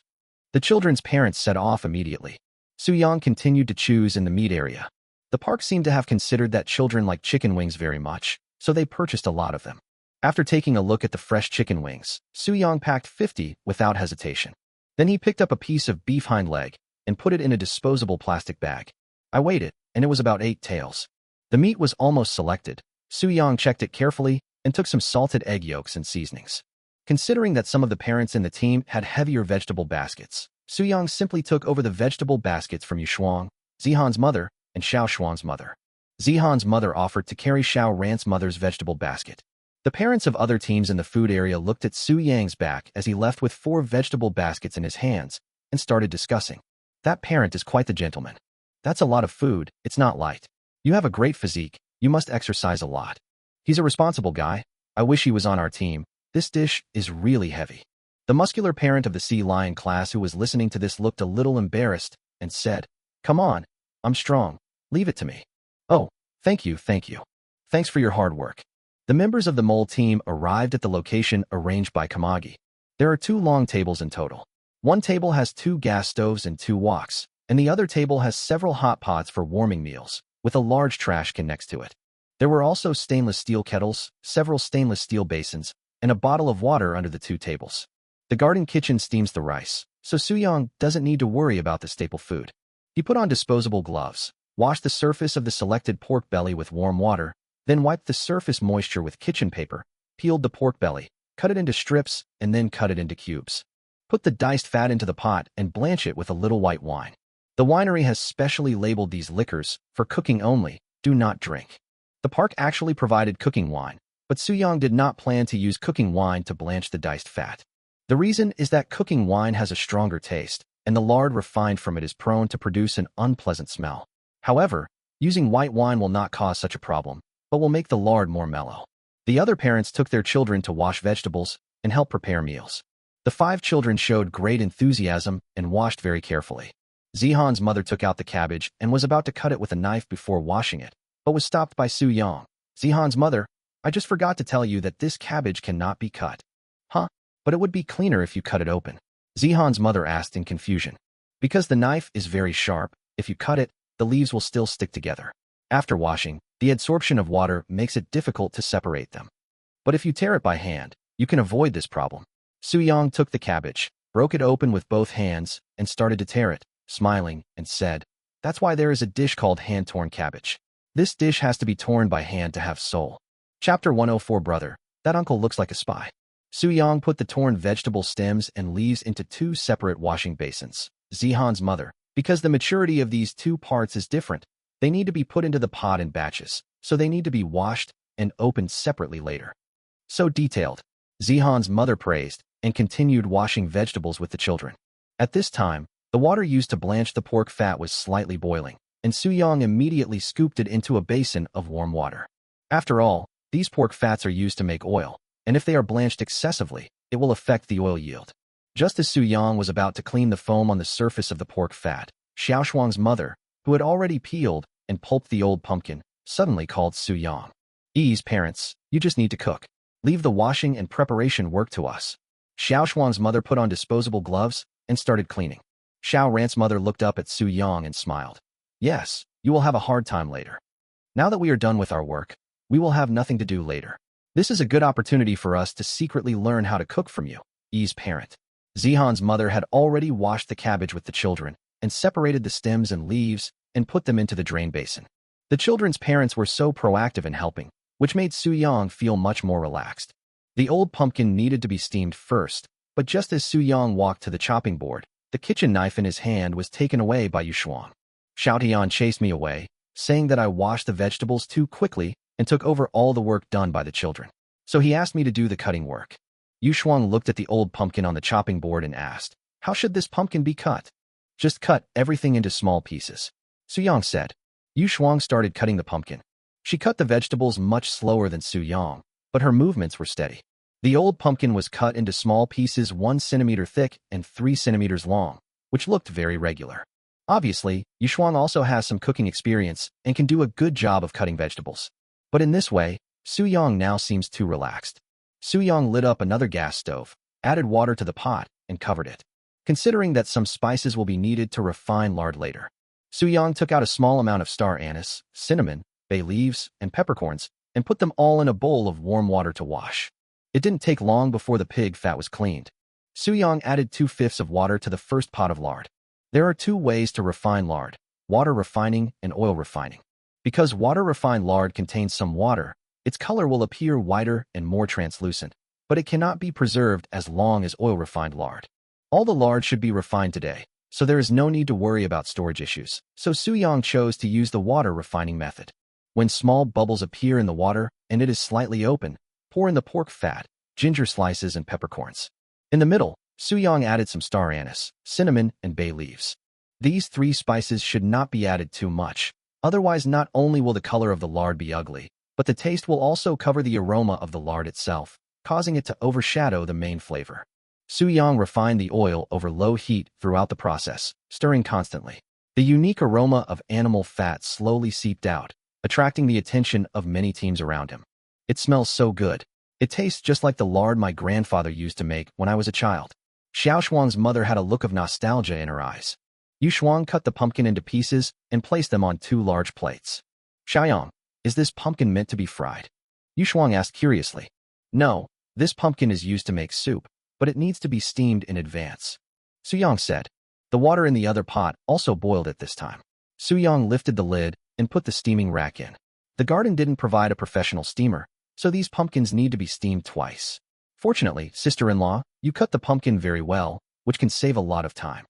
The children's parents set off immediately. Su Yang continued to choose in the meat area. The park seemed to have considered that children like chicken wings very much, so they purchased a lot of them. After taking a look at the fresh chicken wings, Su Yang packed 50 without hesitation. Then he picked up a piece of beef hind leg and put it in a disposable plastic bag. I weighed it, and it was about 8 taels. The meat was almost selected. Su Yang checked it carefully and took some salted egg yolks and seasonings. Considering that some of the parents in the team had heavier vegetable baskets, Su Yang simply took over the vegetable baskets from Yu Shuang, Zihan's mother, and Xiao Shuang's mother. Zihan's mother offered to carry Xiao Ran's mother's vegetable basket. The parents of other teams in the food area looked at Su Yang's back as he left with 4 vegetable baskets in his hands and started discussing. That parent is quite the gentleman. That's a lot of food, it's not light. You have a great physique, you must exercise a lot. He's a responsible guy. I wish he was on our team. This dish is really heavy. The muscular parent of the sea lion class who was listening to this looked a little embarrassed and said, "Come on, I'm strong. Leave it to me." "Oh, thank you, thank you. Thanks for your hard work." The members of the mole team arrived at the location arranged by Kamagi. There are 2 long tables in total. One table has 2 gas stoves and 2 woks, and the other table has several hot pots for warming meals, with a large trash can next to it. There were also stainless steel kettles, several stainless steel basins, and a bottle of water under the 2 tables. The garden kitchen steams the rice, so Soo-young doesn't need to worry about the staple food. He put on disposable gloves, washed the surface of the selected pork belly with warm water, then wiped the surface moisture with kitchen paper, peeled the pork belly, cut it into strips, and then cut it into cubes. Put the diced fat into the pot and blanch it with a little white wine. The winery has specially labeled these liquors, for cooking only, do not drink. The park actually provided cooking wine, but Soo-young did not plan to use cooking wine to blanch the diced fat. The reason is that cooking wine has a stronger taste, and the lard refined from it is prone to produce an unpleasant smell. However, using white wine will not cause such a problem, but will make the lard more mellow. The other parents took their children to wash vegetables and help prepare meals. The 5 children showed great enthusiasm and washed very carefully. Zihan's mother took out the cabbage and was about to cut it with a knife before washing it, but was stopped by Soo-young. "Zihan's mother, I just forgot to tell you that this cabbage cannot be cut." "Huh? But it would be cleaner if you cut it open," Zihan's mother asked in confusion. "Because the knife is very sharp, if you cut it, the leaves will still stick together. After washing, the adsorption of water makes it difficult to separate them. But if you tear it by hand, you can avoid this problem." Soo-young took the cabbage, broke it open with both hands, and started to tear it, smiling, and said, "That's why there is a dish called hand-torn cabbage. This dish has to be torn by hand to have soul." Chapter 104 Brother, that uncle looks like a spy. Soo-young put the torn vegetable stems and leaves into 2 separate washing basins. Zihan's mother, because the maturity of these 2 parts is different, they need to be put into the pot in batches, so they need to be washed and opened separately later. "So detailed," Zihan's mother praised, and continued washing vegetables with the children. At this time, the water used to blanch the pork fat was slightly boiling, and Soo-young immediately scooped it into a basin of warm water. After all, these pork fats are used to make oil, and if they are blanched excessively, it will affect the oil yield. Just as Soo-young was about to clean the foam on the surface of the pork fat, Xiaoshuang's mother, who had already peeled and pulped the old pumpkin, suddenly called Soo-young. "Ease, parents, you just need to cook. Leave the washing and preparation work to us." Xiaoshuang's mother put on disposable gloves and started cleaning. Xiao Rant's mother looked up at Soo-young and smiled. "Yes, you will have a hard time later. Now that we are done with our work, we will have nothing to do later. This is a good opportunity for us to secretly learn how to cook from you." Yi's parent. Zihan's mother had already washed the cabbage with the children and separated the stems and leaves and put them into the drain basin. The children's parents were so proactive in helping, which made Soo-young feel much more relaxed. The old pumpkin needed to be steamed first, but just as Soo-young walked to the chopping board, the kitchen knife in his hand was taken away by Yushuang. "Xiao Tian chased me away, saying that I washed the vegetables too quickly and took over all the work done by the children. So he asked me to do the cutting work." Yushuang looked at the old pumpkin on the chopping board and asked, "How should this pumpkin be cut?" "Just cut everything into small pieces," Soo-young said. Yushuang started cutting the pumpkin. She cut the vegetables much slower than Soo-young, but her movements were steady. The old pumpkin was cut into small pieces 1 centimeter thick and 3 centimeters long, which looked very regular. Obviously, Yushuang also has some cooking experience and can do a good job of cutting vegetables. But in this way, Soo-young now seems too relaxed. Soo-young lit up another gas stove, added water to the pot, and covered it. Considering that some spices will be needed to refine lard later, Soo-young took out a small amount of star anise, cinnamon, bay leaves, and peppercorns, and put them all in a bowl of warm water to wash. It didn't take long before the pig fat was cleaned. Soo-young added 2/5 of water to the first pot of lard. There are 2 ways to refine lard: water refining and oil refining. Because water-refined lard contains some water, its color will appear whiter and more translucent, but it cannot be preserved as long as oil-refined lard. All the lard should be refined today, so there is no need to worry about storage issues. So Soo-young chose to use the water refining method. When small bubbles appear in the water and it is slightly open, pour in the pork fat, ginger slices, and peppercorns. In the middle, Soo-young added some star anise, cinnamon, and bay leaves. These 3 spices should not be added too much. Otherwise, not only will the color of the lard be ugly, but the taste will also cover the aroma of the lard itself, causing it to overshadow the main flavor. Su-yang refined the oil over low heat throughout the process, stirring constantly. The unique aroma of animal fat slowly seeped out, attracting the attention of many teams around him. It smells so good. It tastes just like the lard my grandfather used to make when I was a child. Xiao Shuang's mother had a look of nostalgia in her eyes. Yu Shuang cut the pumpkin into pieces and placed them on 2 large plates. Xiaoyang, is this pumpkin meant to be fried? Yu Shuang asked curiously. No, this pumpkin is used to make soup, but it needs to be steamed in advance. Su-yang said. The water in the other pot also boiled at this time. Su-yang lifted the lid and put the steaming rack in. The garden didn't provide a professional steamer, so these pumpkins need to be steamed twice. Fortunately, sister-in-law, you cut the pumpkin very well, which can save a lot of time.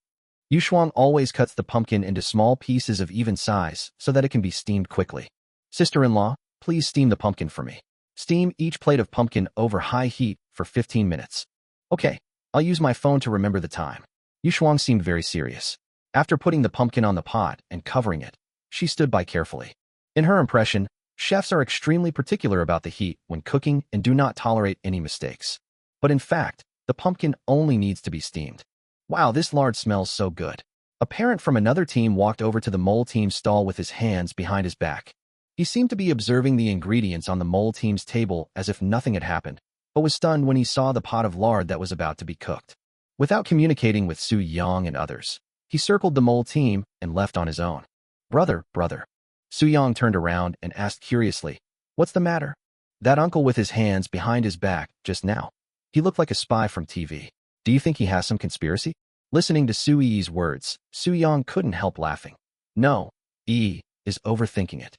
Yu Shuang always cuts the pumpkin into small pieces of even size so that it can be steamed quickly. Sister-in-law, please steam the pumpkin for me. Steam each plate of pumpkin over high heat for 15 minutes. Okay, I'll use my phone to remember the time. Yu Shuang seemed very serious. After putting the pumpkin on the pot and covering it, she stood by carefully. In her impression, chefs are extremely particular about the heat when cooking and do not tolerate any mistakes. But in fact, the pumpkin only needs to be steamed. Wow, this lard smells so good. A parent from another team walked over to the mole team's stall with his hands behind his back. He seemed to be observing the ingredients on the mole team's table as if nothing had happened, but was stunned when he saw the pot of lard that was about to be cooked. Without communicating with Su-yang and others, he circled the mole team and left on his own. Brother. Su-yang turned around and asked curiously, what's the matter? That uncle with his hands behind his back just now. He looked like a spy from TV. Do you think he has some conspiracy? Listening to Su-yi's words, Su-yang couldn't help laughing. No, Yi is overthinking it.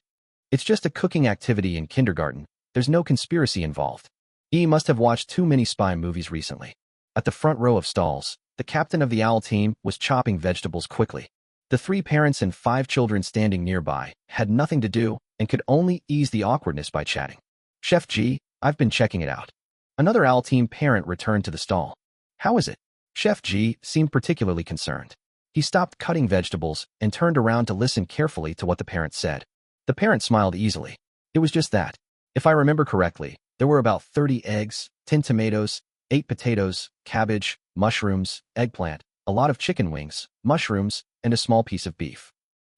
It's just a cooking activity in kindergarten. There's no conspiracy involved. Yi must have watched too many spy movies recently. At the front row of stalls, the captain of the owl team was chopping vegetables quickly. The 3 parents and 5 children standing nearby had nothing to do and could only ease the awkwardness by chatting. Chef G, I've been checking it out. Another owl team parent returned to the stall. How is it? Chef G seemed particularly concerned. He stopped cutting vegetables and turned around to listen carefully to what the parent said. The parent smiled easily. It was just that. If I remember correctly, there were about 30 eggs, 10 tomatoes, 8 potatoes, cabbage, mushrooms, eggplant, a lot of chicken wings, mushrooms, and a small piece of beef.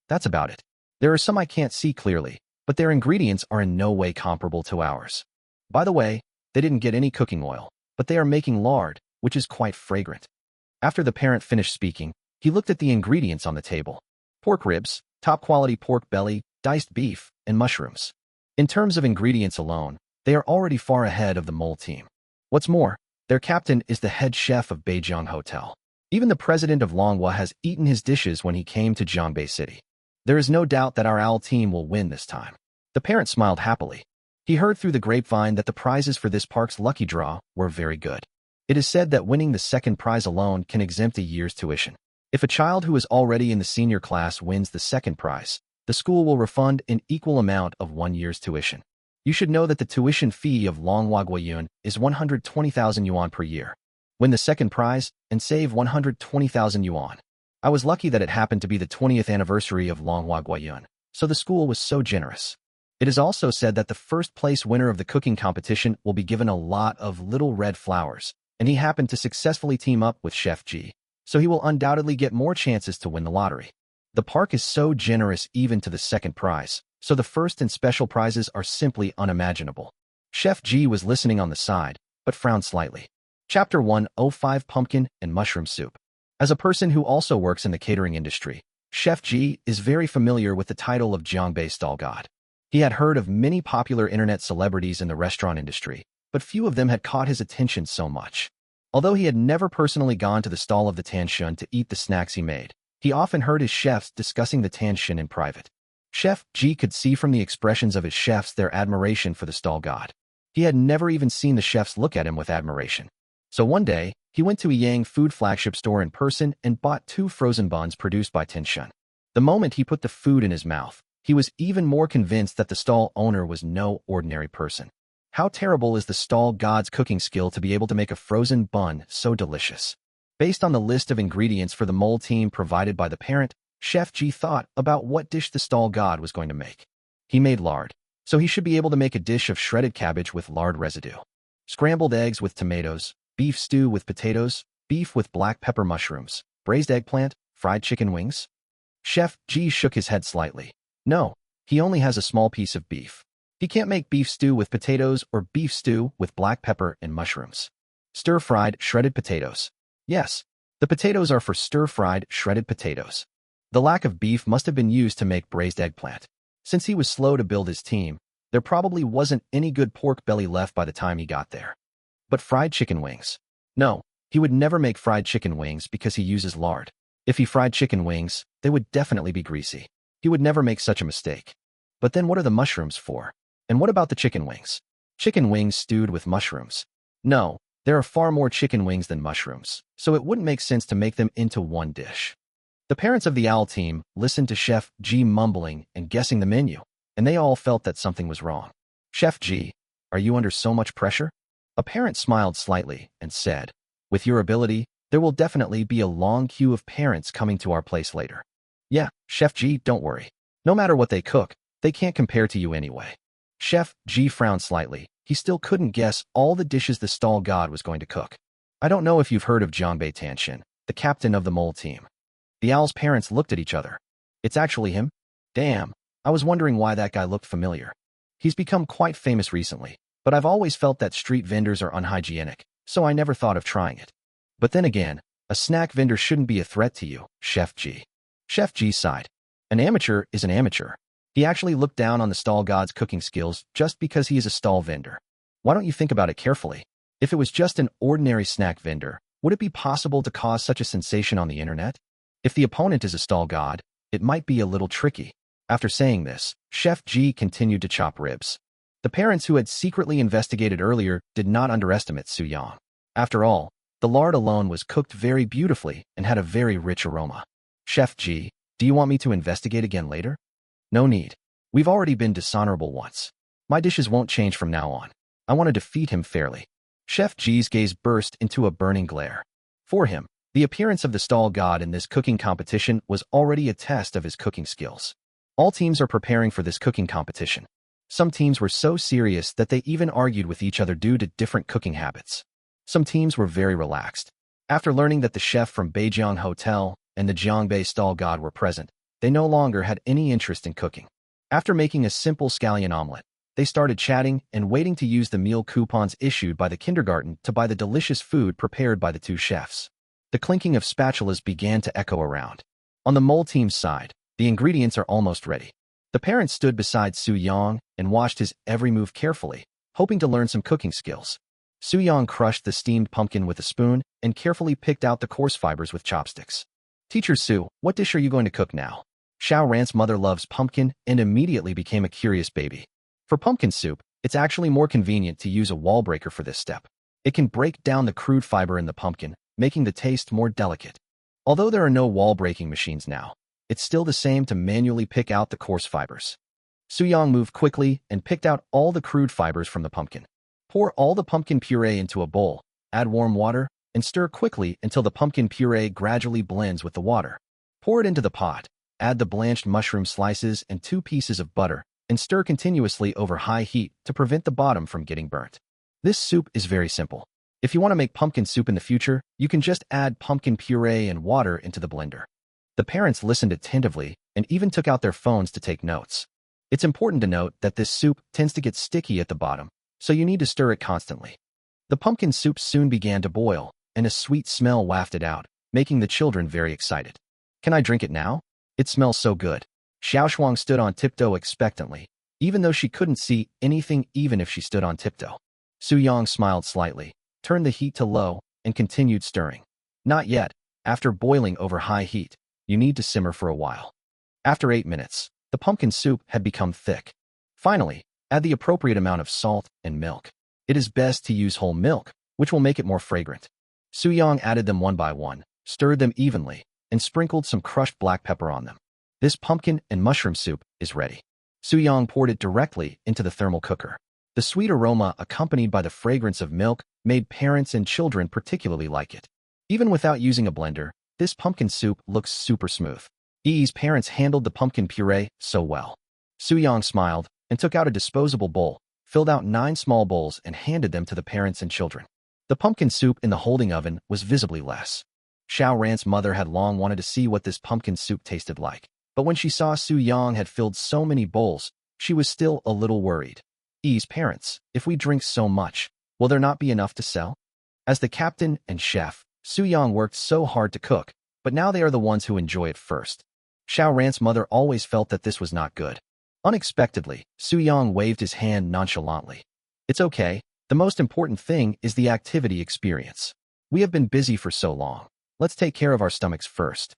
That's about it. There are some I can't see clearly, but their ingredients are in no way comparable to ours. By the way, they didn't get any cooking oil, but they are making lard, which is quite fragrant. After the parent finished speaking, he looked at the ingredients on the table. Pork ribs, top-quality pork belly, diced beef, and mushrooms. In terms of ingredients alone, they are already far ahead of the mole team. What's more, their captain is the head chef of Beijiang Hotel. Even the president of Manhwa has eaten his dishes when he came to Jiangbei City. There is no doubt that our owl team will win this time. The parent smiled happily. He heard through the grapevine that the prizes for this park's lucky draw were very good. It is said that winning the second prize alone can exempt a year's tuition. If a child who is already in the senior class wins the second prize, the school will refund an equal amount of 1 year's tuition. You should know that the tuition fee of Longhua Guiyun is 120,000 yuan per year. Win the second prize and save 120,000 yuan. I was lucky that it happened to be the 20th anniversary of Longhua Guiyun, so the school was so generous. It is also said that the first place winner of the cooking competition will be given a lot of little red flowers, and he happened to successfully team up with Chef G, so he will undoubtedly get more chances to win the lottery. The park is so generous even to the second prize, so the first and special prizes are simply unimaginable. Chef G was listening on the side, but frowned slightly. Chapter 105 Pumpkin and Mushroom Soup. As a person who also works in the catering industry, Chef G is very familiar with the title of Jiangbei Stall God. He had heard of many popular internet celebrities in the restaurant industry, but few of them had caught his attention so much. Although he had never personally gone to the stall of the Tanshun to eat the snacks he made, he often heard his chefs discussing the Tanshun in private. Chef G could see from the expressions of his chefs their admiration for the stall god. He had never even seen the chefs look at him with admiration. So one day, he went to a Yang food flagship store in person and bought 2 frozen buns produced by Tanshun. The moment he put the food in his mouth, he was even more convinced that the stall owner was no ordinary person. How terrible is the stall god's cooking skill to be able to make a frozen bun so delicious? Based on the list of ingredients for the mole team provided by the parent, Chef G thought about what dish the stall god was going to make. He made lard, so he should be able to make a dish of shredded cabbage with lard residue, scrambled eggs with tomatoes, beef stew with potatoes, beef with black pepper mushrooms, braised eggplant, fried chicken wings. Chef G shook his head slightly. No, he only has a small piece of beef. He can't make beef stew with potatoes or beef stew with black pepper and mushrooms. Stir-fried shredded potatoes. Yes, the potatoes are for stir-fried shredded potatoes. The lack of beef must have been used to make braised eggplant. Since he was slow to build his team, there probably wasn't any good pork belly left by the time he got there. But fried chicken wings. No, he would never make fried chicken wings because he uses lard. If he fried chicken wings, they would definitely be greasy. He would never make such a mistake. But then what are the mushrooms for? And what about the chicken wings? Chicken wings stewed with mushrooms. No, there are far more chicken wings than mushrooms, so it wouldn't make sense to make them into one dish. The parents of the owl team listened to Chef G mumbling and guessing the menu, and they all felt that something was wrong. Chef G, are you under so much pressure? A parent smiled slightly and said, with your ability, there will definitely be a long queue of parents coming to our place later. Yeah, Chef G, don't worry. No matter what they cook, they can't compare to you anyway. Chef G frowned slightly. He still couldn't guess all the dishes the stall god was going to cook. I don't know if you've heard of Jongbei Tanshin, the captain of the mole team. The owl's parents looked at each other. It's actually him? Damn, I was wondering why that guy looked familiar. He's become quite famous recently, but I've always felt that street vendors are unhygienic, so I never thought of trying it. But then again, a snack vendor shouldn't be a threat to you, Chef G. Chef G sighed. An amateur is an amateur. He actually looked down on the stall god's cooking skills just because he is a stall vendor. Why don't you think about it carefully? If it was just an ordinary snack vendor, would it be possible to cause such a sensation on the internet? If the opponent is a stall god, it might be a little tricky. After saying this, Chef G continued to chop ribs. The parents who had secretly investigated earlier did not underestimate Su Yang. After all, the lard alone was cooked very beautifully and had a very rich aroma. Chef G, do you want me to investigate again later? No need. We've already been dishonorable once. My dishes won't change from now on. I want to defeat him fairly. Chef G's gaze burst into a burning glare. For him, the appearance of the stall god in this cooking competition was already a test of his cooking skills. All teams are preparing for this cooking competition. Some teams were so serious that they even argued with each other due to different cooking habits. Some teams were very relaxed. After learning that the chef from Beijiang Hotel and the Jiangbei stall god were present, they no longer had any interest in cooking. After making a simple scallion omelet, they started chatting and waiting to use the meal coupons issued by the kindergarten to buy the delicious food prepared by the two chefs. The clinking of spatulas began to echo around. On the mole team's side, the ingredients are almost ready. The parents stood beside Su Yang and watched his every move carefully, hoping to learn some cooking skills. Su Yang crushed the steamed pumpkin with a spoon and carefully picked out the coarse fibers with chopsticks. Teacher Su, what dish are you going to cook now? Xiao Ran's mother loves pumpkin and immediately became a curious baby. For pumpkin soup, it's actually more convenient to use a wall breaker for this step. It can break down the crude fiber in the pumpkin, making the taste more delicate. Although there are no wall-breaking machines now, it's still the same to manually pick out the coarse fibers. Su Yang moved quickly and picked out all the crude fibers from the pumpkin. Pour all the pumpkin puree into a bowl, add warm water, and stir quickly until the pumpkin puree gradually blends with the water. Pour it into the pot, add the blanched mushroom slices and 2 pieces of butter, and stir continuously over high heat to prevent the bottom from getting burnt. This soup is very simple. If you want to make pumpkin soup in the future, you can just add pumpkin puree and water into the blender. The parents listened attentively and even took out their phones to take notes. It's important to note that this soup tends to get sticky at the bottom, so you need to stir it constantly. The pumpkin soup soon began to boil, and a sweet smell wafted out, making the children very excited. Can I drink it now? It smells so good. Xiao Shuang stood on tiptoe expectantly, even though she couldn't see anything even if she stood on tiptoe. Su Yang smiled slightly, turned the heat to low, and continued stirring. Not yet. After boiling over high heat, you need to simmer for a while. After 8 minutes, the pumpkin soup had become thick. Finally, add the appropriate amount of salt and milk. It is best to use whole milk, which will make it more fragrant. Su Yang added them one by one, stirred them evenly, and sprinkled some crushed black pepper on them. This pumpkin and mushroom soup is ready. Su Yang poured it directly into the thermal cooker. The sweet aroma accompanied by the fragrance of milk made parents and children particularly like it. Even without using a blender, this pumpkin soup looks super smooth. Yi's parents handled the pumpkin puree so well. Su-young smiled and took out a disposable bowl, filled out 9 small bowls and handed them to the parents and children. The pumpkin soup in the holding oven was visibly less. Xiao Ran's mother had long wanted to see what this pumpkin soup tasted like, but when she saw Su-young had filled so many bowls, she was still a little worried. Yi's parents, if we drink so much, will there not be enough to sell? As the captain and chef, Su-young worked so hard to cook, but now they are the ones who enjoy it first. Xiao Ran's mother always felt that this was not good. Unexpectedly, Su-young waved his hand nonchalantly. It's okay, the most important thing is the activity experience. We have been busy for so long. Let's take care of our stomachs first.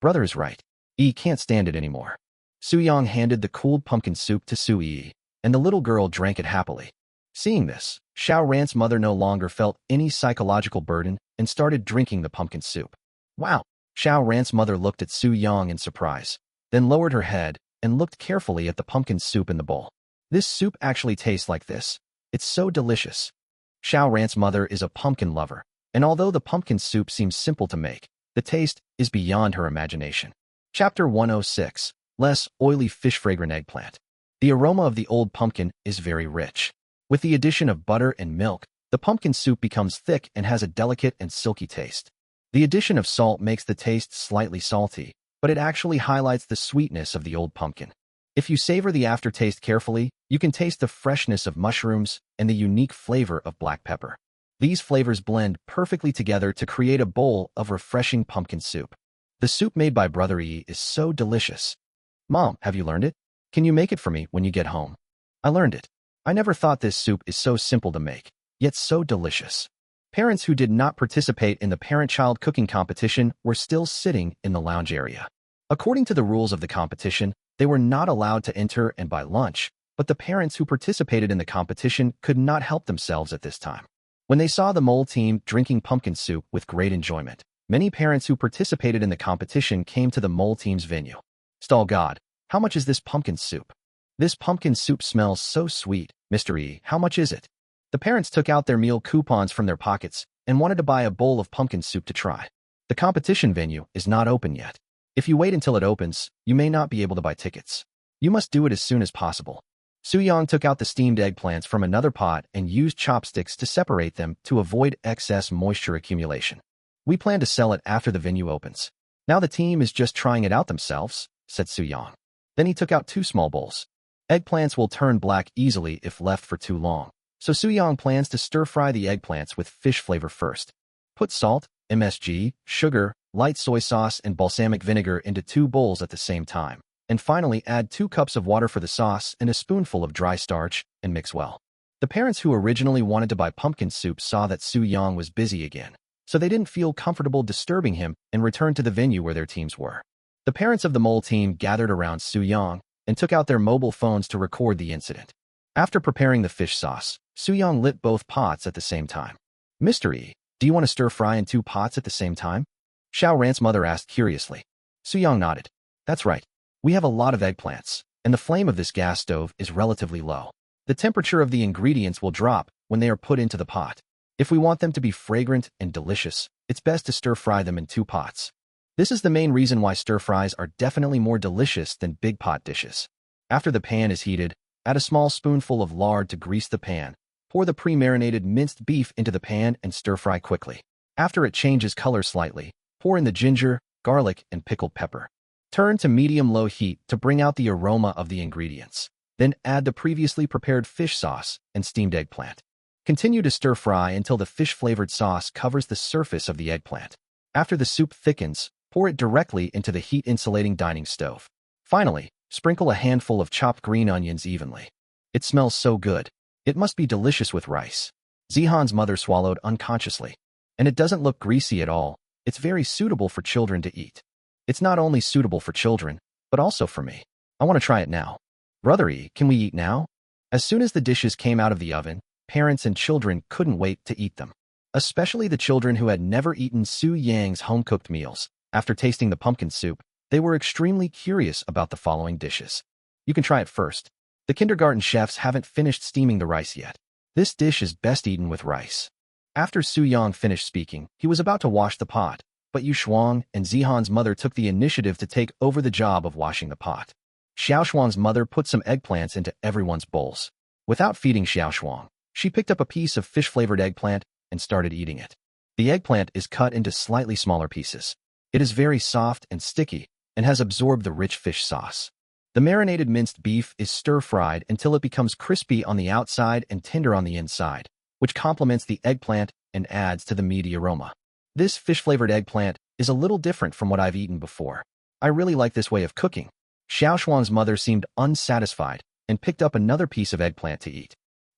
Brother is right. Yi can't stand it anymore. Su-young handed the cooled pumpkin soup to Su-yi, and the little girl drank it happily. Seeing this, Xiao Ran's mother no longer felt any psychological burden and started drinking the pumpkin soup. Wow! Xiao Ran's mother looked at Su-young in surprise, then lowered her head and looked carefully at the pumpkin soup in the bowl. This soup actually tastes like this. It's so delicious. Xiao Ran's mother is a pumpkin lover, and although the pumpkin soup seems simple to make, the taste is beyond her imagination. Chapter 106. Less oily fish fragrant eggplant. The aroma of the old pumpkin is very rich. With the addition of butter and milk, the pumpkin soup becomes thick and has a delicate and silky taste. The addition of salt makes the taste slightly salty, but it actually highlights the sweetness of the old pumpkin. If you savor the aftertaste carefully, you can taste the freshness of mushrooms and the unique flavor of black pepper. These flavors blend perfectly together to create a bowl of refreshing pumpkin soup. The soup made by Brother Yi is so delicious. Mom, have you learned it? Can you make it for me when you get home? I learned it. I never thought this soup is so simple to make, yet so delicious. Parents who did not participate in the parent-child cooking competition were still sitting in the lounge area. According to the rules of the competition, they were not allowed to enter and buy lunch, but the parents who participated in the competition could not help themselves at this time. When they saw the mole team drinking pumpkin soup with great enjoyment, many parents who participated in the competition came to the mole team's venue. Stall God, how much is this pumpkin soup? This pumpkin soup smells so sweet, Mr. E. How much is it? The parents took out their meal coupons from their pockets and wanted to buy a bowl of pumpkin soup to try. The competition venue is not open yet. If you wait until it opens, you may not be able to buy tickets. You must do it as soon as possible. Su-young took out the steamed eggplants from another pot and used chopsticks to separate them to avoid excess moisture accumulation. We plan to sell it after the venue opens. Now the team is just trying it out themselves, said Su-young. Then he took out 2 small bowls. Eggplants will turn black easily if left for too long, so Su-young plans to stir-fry the eggplants with fish flavor first. Put salt, MSG, sugar, light soy sauce, and balsamic vinegar into 2 bowls at the same time, and finally add 2 cups of water for the sauce and a spoonful of dry starch, and mix well. The parents who originally wanted to buy pumpkin soup saw that Su-young was busy again, so they didn't feel comfortable disturbing him and returned to the venue where their teams were. The parents of the mole team gathered around Su-young and took out their mobile phones to record the incident. After preparing the fish sauce, Su-young lit both pots at the same time. Mr. E, do you want to stir-fry in 2 pots at the same time? Xiao Ran's mother asked curiously. Su-young nodded. That's right. We have a lot of eggplants, and the flame of this gas stove is relatively low. The temperature of the ingredients will drop when they are put into the pot. If we want them to be fragrant and delicious, it's best to stir-fry them in 2 pots. This is the main reason why stir-fries are definitely more delicious than big pot dishes. After the pan is heated, add a small spoonful of lard to grease the pan. Pour the pre-marinated minced beef into the pan and stir-fry quickly. After it changes color slightly, pour in the ginger, garlic, and pickled pepper. Turn to medium-low heat to bring out the aroma of the ingredients. Then add the previously prepared fish sauce and steamed eggplant. Continue to stir-fry until the fish-flavored sauce covers the surface of the eggplant. After the soup thickens, pour it directly into the heat-insulating dining stove. Finally, sprinkle a handful of chopped green onions evenly. It smells so good. It must be delicious with rice. Zihan's mother swallowed unconsciously. And it doesn't look greasy at all. It's very suitable for children to eat. It's not only suitable for children, but also for me. I want to try it now. Brother E, can we eat now? As soon as the dishes came out of the oven, parents and children couldn't wait to eat them. Especially the children who had never eaten Su-young's home-cooked meals. After tasting the pumpkin soup, they were extremely curious about the following dishes. You can try it first. The kindergarten chefs haven't finished steaming the rice yet. This dish is best eaten with rice. After Su-young finished speaking, he was about to wash the pot, but Yu Shuang and Zihan's mother took the initiative to take over the job of washing the pot. Xiao Shuang's mother put some eggplants into everyone's bowls. Without feeding Xiao Shuang, she picked up a piece of fish-flavored eggplant and started eating it. The eggplant is cut into slightly smaller pieces. It is very soft and sticky and has absorbed the rich fish sauce. The marinated minced beef is stir-fried until it becomes crispy on the outside and tender on the inside, which complements the eggplant and adds to the meaty aroma. This fish-flavored eggplant is a little different from what I've eaten before. I really like this way of cooking. Xiao Shuang's mother seemed unsatisfied and picked up another piece of eggplant to eat.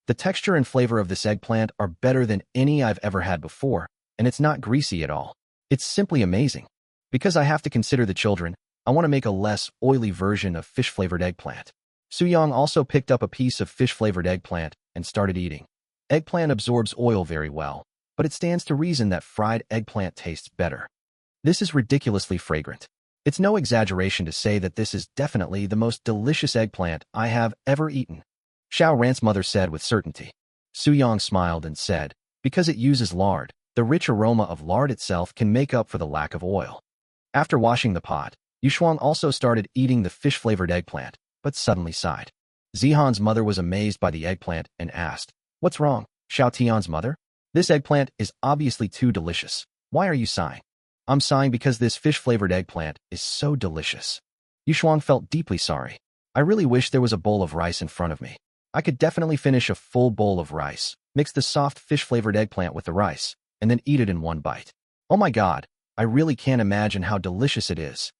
The texture and flavor of this eggplant are better than any I've ever had before, and it's not greasy at all. It's simply amazing. Because I have to consider the children, I want to make a less oily version of fish-flavored eggplant. Su-yang also picked up a piece of fish-flavored eggplant and started eating. Eggplant absorbs oil very well, but it stands to reason that fried eggplant tastes better. This is ridiculously fragrant. It's no exaggeration to say that this is definitely the most delicious eggplant I have ever eaten, Xiao Ran's mother said with certainty. Su-yang smiled and said, because it uses lard, the rich aroma of lard itself can make up for the lack of oil. After washing the pot, Yu Shuang also started eating the fish-flavored eggplant, but suddenly sighed. Zihan's mother was amazed by the eggplant and asked, "What's wrong, Xiao Tian's mother? This eggplant is obviously too delicious. Why are you sighing?" "I'm sighing because this fish-flavored eggplant is so delicious." Yu Shuang felt deeply sorry. "I really wish there was a bowl of rice in front of me. I could definitely finish a full bowl of rice, mix the soft fish-flavored eggplant with the rice, and then eat it in one bite. Oh my God, I really can't imagine how delicious it is."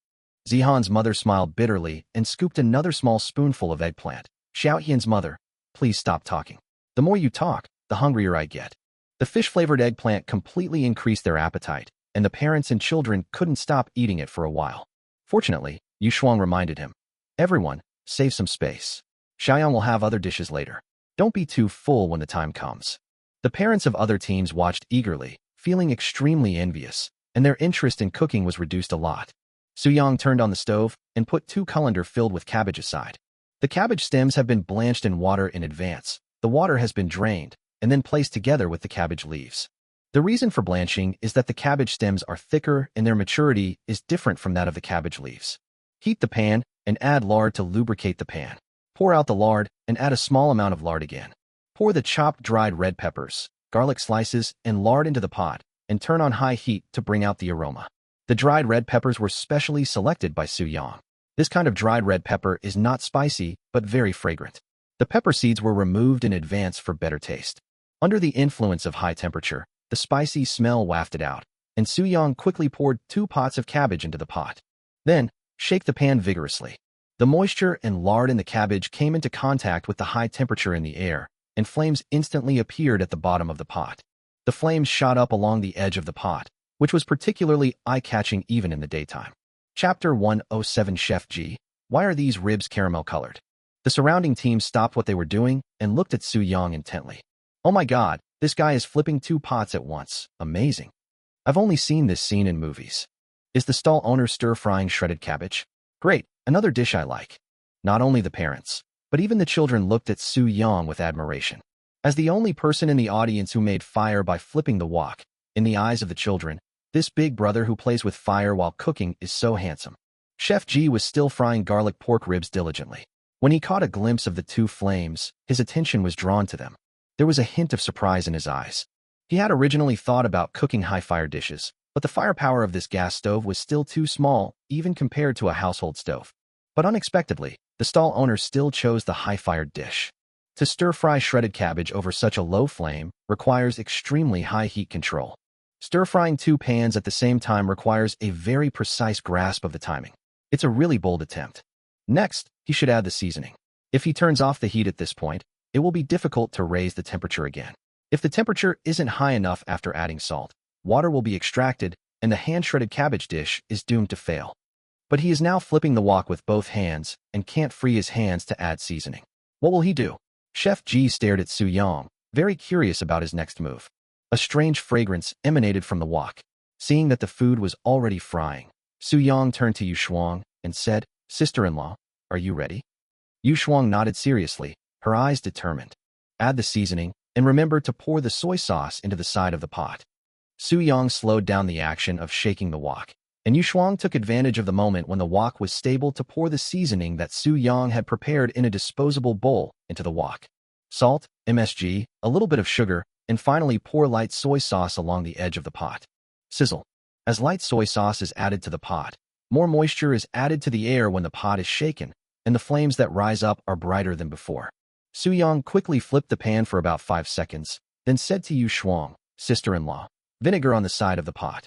Zihan's mother smiled bitterly and scooped another small spoonful of eggplant. "Xiao Hian's mother, please stop talking. The more you talk, the hungrier I get." The fish-flavored eggplant completely increased their appetite, and the parents and children couldn't stop eating it for a while. Fortunately, Yu Shuang reminded him, "Everyone, save some space. Xiaoyang will have other dishes later. Don't be too full when the time comes." The parents of other teams watched eagerly, feeling extremely envious, and their interest in cooking was reduced a lot. Su-yang turned on the stove and put 2 colander filled with cabbage aside. The cabbage stems have been blanched in water in advance. The water has been drained and then placed together with the cabbage leaves. The reason for blanching is that the cabbage stems are thicker and their maturity is different from that of the cabbage leaves. Heat the pan and add lard to lubricate the pan. Pour out the lard and add a small amount of lard again. Pour the chopped dried red peppers, garlic slices, and lard into the pot and turn on high heat to bring out the aroma. The dried red peppers were specially selected by Su-yang. This kind of dried red pepper is not spicy, but very fragrant. The pepper seeds were removed in advance for better taste. Under the influence of high temperature, the spicy smell wafted out, and Su-yang quickly poured 2 pots of cabbage into the pot. Then, shake the pan vigorously. The moisture and lard in the cabbage came into contact with the high temperature in the air, and flames instantly appeared at the bottom of the pot. The flames shot up along the edge of the pot, which was particularly eye-catching even in the daytime. Chapter 107 Chef G. Why are these ribs caramel-colored? The surrounding team stopped what they were doing and looked at Su-yang intently. "Oh my God, this guy is flipping 2 pots at once. Amazing. I've only seen this scene in movies. Is the stall owner stir-frying shredded cabbage? Great, another dish I like." Not only the parents, but even the children looked at Su-yang with admiration. As the only person in the audience who made fire by flipping the wok, in the eyes of the children, this big brother who plays with fire while cooking is so handsome. Chef G was still frying garlic pork ribs diligently. When he caught a glimpse of the 2 flames, his attention was drawn to them. There was a hint of surprise in his eyes. He had originally thought about cooking high-fire dishes, but the firepower of this gas stove was still too small, even compared to a household stove. But unexpectedly, the stall owner still chose the high-fired dish. To stir-fry shredded cabbage over such a low flame requires extremely high heat control. Stir-frying 2 pans at the same time requires a very precise grasp of the timing. It's a really bold attempt. Next, he should add the seasoning. If he turns off the heat at this point, it will be difficult to raise the temperature again. If the temperature isn't high enough after adding salt, water will be extracted and the hand-shredded cabbage dish is doomed to fail. But he is now flipping the wok with both hands and can't free his hands to add seasoning. What will he do? Chef G stared at Su-yang, very curious about his next move. A strange fragrance emanated from the wok. Seeing that the food was already frying, Su-yang turned to Yu Shuang and said, "Sister-in-law, are you ready?" Yu Shuang nodded seriously, her eyes determined. "Add the seasoning, and remember to pour the soy sauce into the side of the pot." Su Yang slowed down the action of shaking the wok, and Yu Shuang took advantage of the moment when the wok was stable to pour the seasoning that Su Yang had prepared in a disposable bowl into the wok. Salt, MSG, a little bit of sugar, and finally pour light soy sauce along the edge of the pot. Sizzle. As light soy sauce is added to the pot, more moisture is added to the air when the pot is shaken, and the flames that rise up are brighter than before. Su Yang quickly flipped the pan for about 5 seconds, then said to Yu Shuang, sister-in-law, vinegar on the side of the pot.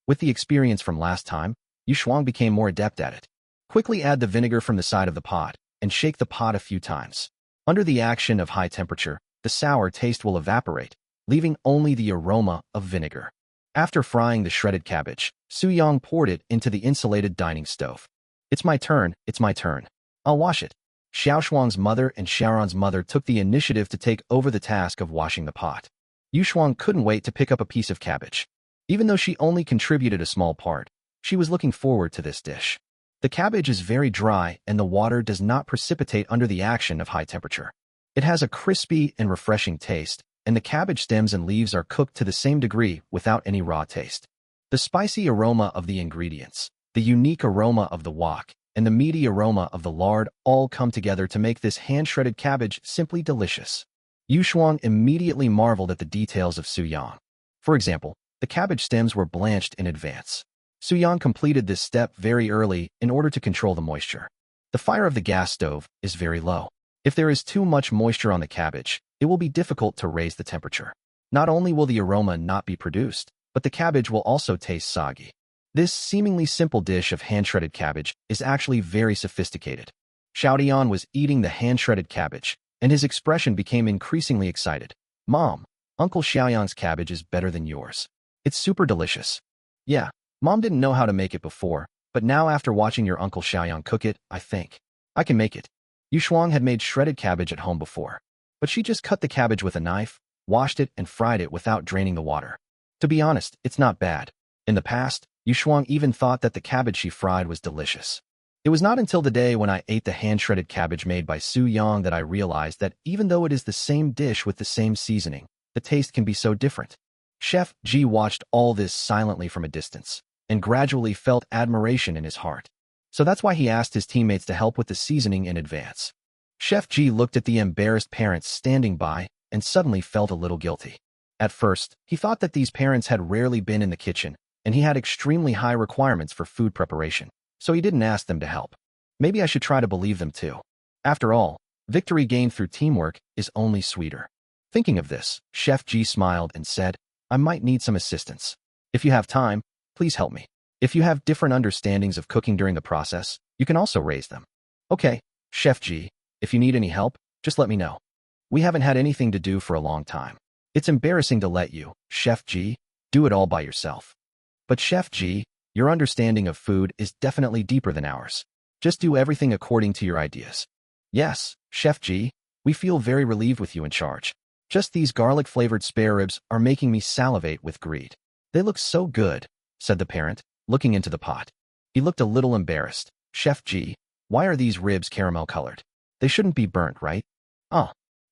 With the experience from last time, Yu Shuang became more adept at it. Quickly add the vinegar from the side of the pot, and shake the pot a few times. Under the action of high temperature, the sour taste will evaporate, leaving only the aroma of vinegar. After frying the shredded cabbage, Su Yang poured it into the insulated dining stove. It's my turn, it's my turn. I'll wash it. Xiao Shuang's mother and Xiaoran's mother took the initiative to take over the task of washing the pot. Yu Shuang couldn't wait to pick up a piece of cabbage. Even though she only contributed a small part, she was looking forward to this dish. The cabbage is very dry and the water does not precipitate under the action of high temperature. It has a crispy and refreshing taste, and the cabbage stems and leaves are cooked to the same degree without any raw taste. The spicy aroma of the ingredients, the unique aroma of the wok, and the meaty aroma of the lard all come together to make this hand-shredded cabbage simply delicious. Yu Shuang immediately marveled at the details of Su Yang. For example, the cabbage stems were blanched in advance. Su Yang completed this step very early in order to control the moisture. The fire of the gas stove is very low. If there is too much moisture on the cabbage, it will be difficult to raise the temperature. Not only will the aroma not be produced, but the cabbage will also taste soggy. This seemingly simple dish of hand-shredded cabbage is actually very sophisticated. Xiaodian was eating the hand-shredded cabbage, and his expression became increasingly excited. Mom, Uncle Xiaoyang's cabbage is better than yours. It's super delicious. Yeah, Mom didn't know how to make it before, but now after watching your Uncle Xiaoyang cook it, I think I can make it. Yu Shuang had made shredded cabbage at home before, but she just cut the cabbage with a knife, washed it, and fried it without draining the water. To be honest, it's not bad. In the past, Yu Shuang even thought that the cabbage she fried was delicious. It was not until the day when I ate the hand-shredded cabbage made by Su Yang that I realized that even though it is the same dish with the same seasoning, the taste can be so different. Chef Ji watched all this silently from a distance, and gradually felt admiration in his heart. So that's why he asked his teammates to help with the seasoning in advance. Chef Ji looked at the embarrassed parents standing by and suddenly felt a little guilty. At first, he thought that these parents had rarely been in the kitchen, and he had extremely high requirements for food preparation, so he didn't ask them to help. Maybe I should try to believe them too. After all, victory gained through teamwork is only sweeter. Thinking of this, Chef Ji smiled and said, I might need some assistance. If you have time, please help me. If you have different understandings of cooking during the process, you can also raise them. Okay, Chef Ji, if you need any help, just let me know. We haven't had anything to do for a long time. It's embarrassing to let you, Chef Ji, do it all by yourself. But Chef Ji, your understanding of food is definitely deeper than ours. Just do everything according to your ideas. Yes, Chef Ji, we feel very relieved with you in charge. Just these garlic-flavored spare ribs are making me salivate with greed. They look so good, said the parent, looking into the pot. He looked a little embarrassed. Chef Ji, why are these ribs caramel-colored? They shouldn't be burnt, right?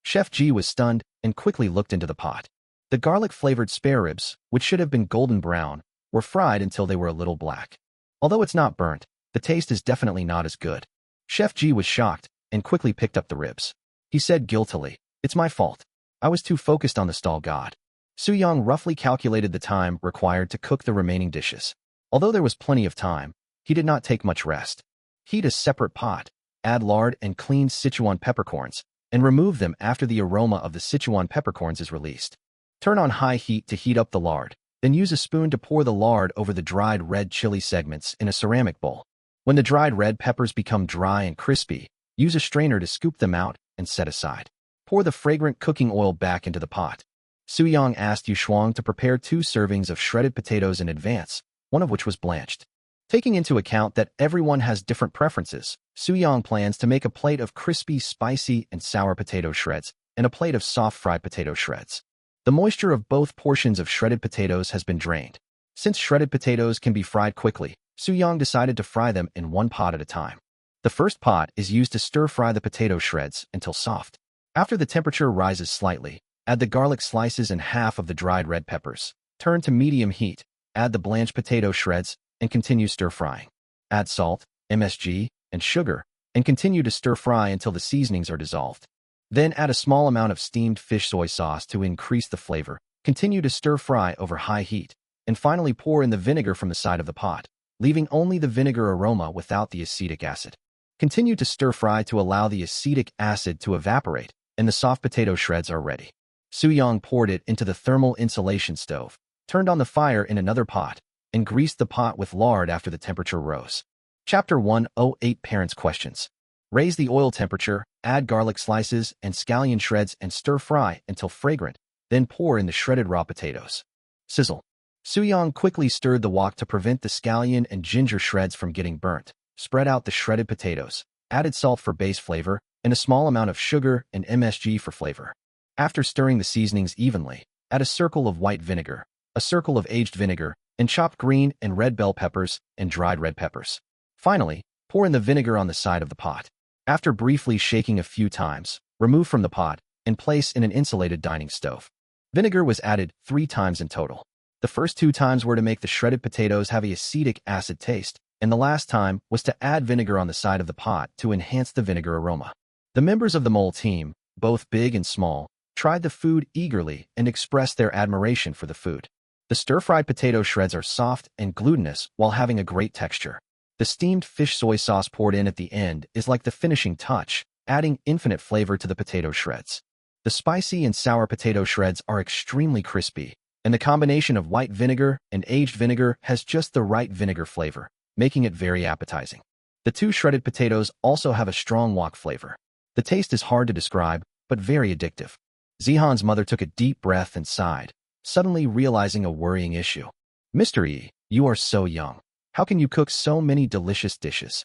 Chef Ji was stunned and quickly looked into the pot. The garlic-flavored spare ribs, which should have been golden brown, were fried until they were a little black. Although it's not burnt, the taste is definitely not as good. Chef Ji was shocked and quickly picked up the ribs. He said guiltily, it's my fault. I was too focused on the stall god. Su Yang roughly calculated the time required to cook the remaining dishes. Although there was plenty of time, he did not take much rest. Heat a separate pot, add lard and cleaned Sichuan peppercorns, and remove them after the aroma of the Sichuan peppercorns is released. Turn on high heat to heat up the lard, then use a spoon to pour the lard over the dried red chili segments in a ceramic bowl. When the dried red peppers become dry and crispy, use a strainer to scoop them out and set aside. Pour the fragrant cooking oil back into the pot. Su Yang asked Yu Shuang to prepare 2 servings of shredded potatoes in advance, one of which was blanched. Taking into account that everyone has different preferences, Su Yang plans to make a plate of crispy, spicy, and sour potato shreds and a plate of soft fried potato shreds. The moisture of both portions of shredded potatoes has been drained. Since shredded potatoes can be fried quickly, Su Yang decided to fry them in one pot at a time. The first pot is used to stir-fry the potato shreds until soft. After the temperature rises slightly, add the garlic slices and half of the dried red peppers. Turn to medium heat, add the blanched potato shreds, and continue stir-frying. Add salt, MSG, and sugar, and continue to stir-fry until the seasonings are dissolved. Then add a small amount of steamed fish soy sauce to increase the flavor. Continue to stir-fry over high heat, and finally pour in the vinegar from the side of the pot, leaving only the vinegar aroma without the acetic acid. Continue to stir-fry to allow the acetic acid to evaporate, and the soft potato shreds are ready. Soo-young poured it into the thermal insulation stove, turned on the fire in another pot, and greased the pot with lard after the temperature rose. Chapter 108 Parents' Questions. Raise the oil temperature, add garlic slices and scallion shreds and stir-fry until fragrant, then pour in the shredded raw potatoes. Sizzle. Soo-young quickly stirred the wok to prevent the scallion and ginger shreds from getting burnt. Spread out the shredded potatoes, added salt for base flavor, and a small amount of sugar and MSG for flavor. After stirring the seasonings evenly, add a circle of white vinegar, a circle of aged vinegar, and chopped green and red bell peppers and dried red peppers. Finally, pour in the vinegar on the side of the pot. After briefly shaking a few times, remove from the pot and place in an insulated dining stove. Vinegar was added 3 times in total. The first 2 times were to make the shredded potatoes have an acetic acid taste, and the last time was to add vinegar on the side of the pot to enhance the vinegar aroma. The members of the mole team, both big and small, tried the food eagerly and expressed their admiration for the food. The stir-fried potato shreds are soft and glutinous while having a great texture. The steamed fish soy sauce poured in at the end is like the finishing touch, adding infinite flavor to the potato shreds. The spicy and sour potato shreds are extremely crispy, and the combination of white vinegar and aged vinegar has just the right vinegar flavor, making it very appetizing. The 2 shredded potatoes also have a strong wok flavor. The taste is hard to describe, but very addictive. Zihan's mother took a deep breath and sighed, suddenly realizing a worrying issue. Mr. E, you are so young. How can you cook so many delicious dishes?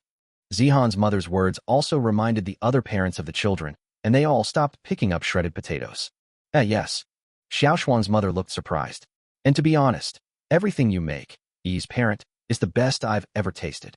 Zihan's mother's words also reminded the other parents of the children, and they all stopped picking up shredded potatoes. Yes. Xiaoshuang's mother looked surprised. And to be honest, everything you make, Yi's parent, is the best I've ever tasted.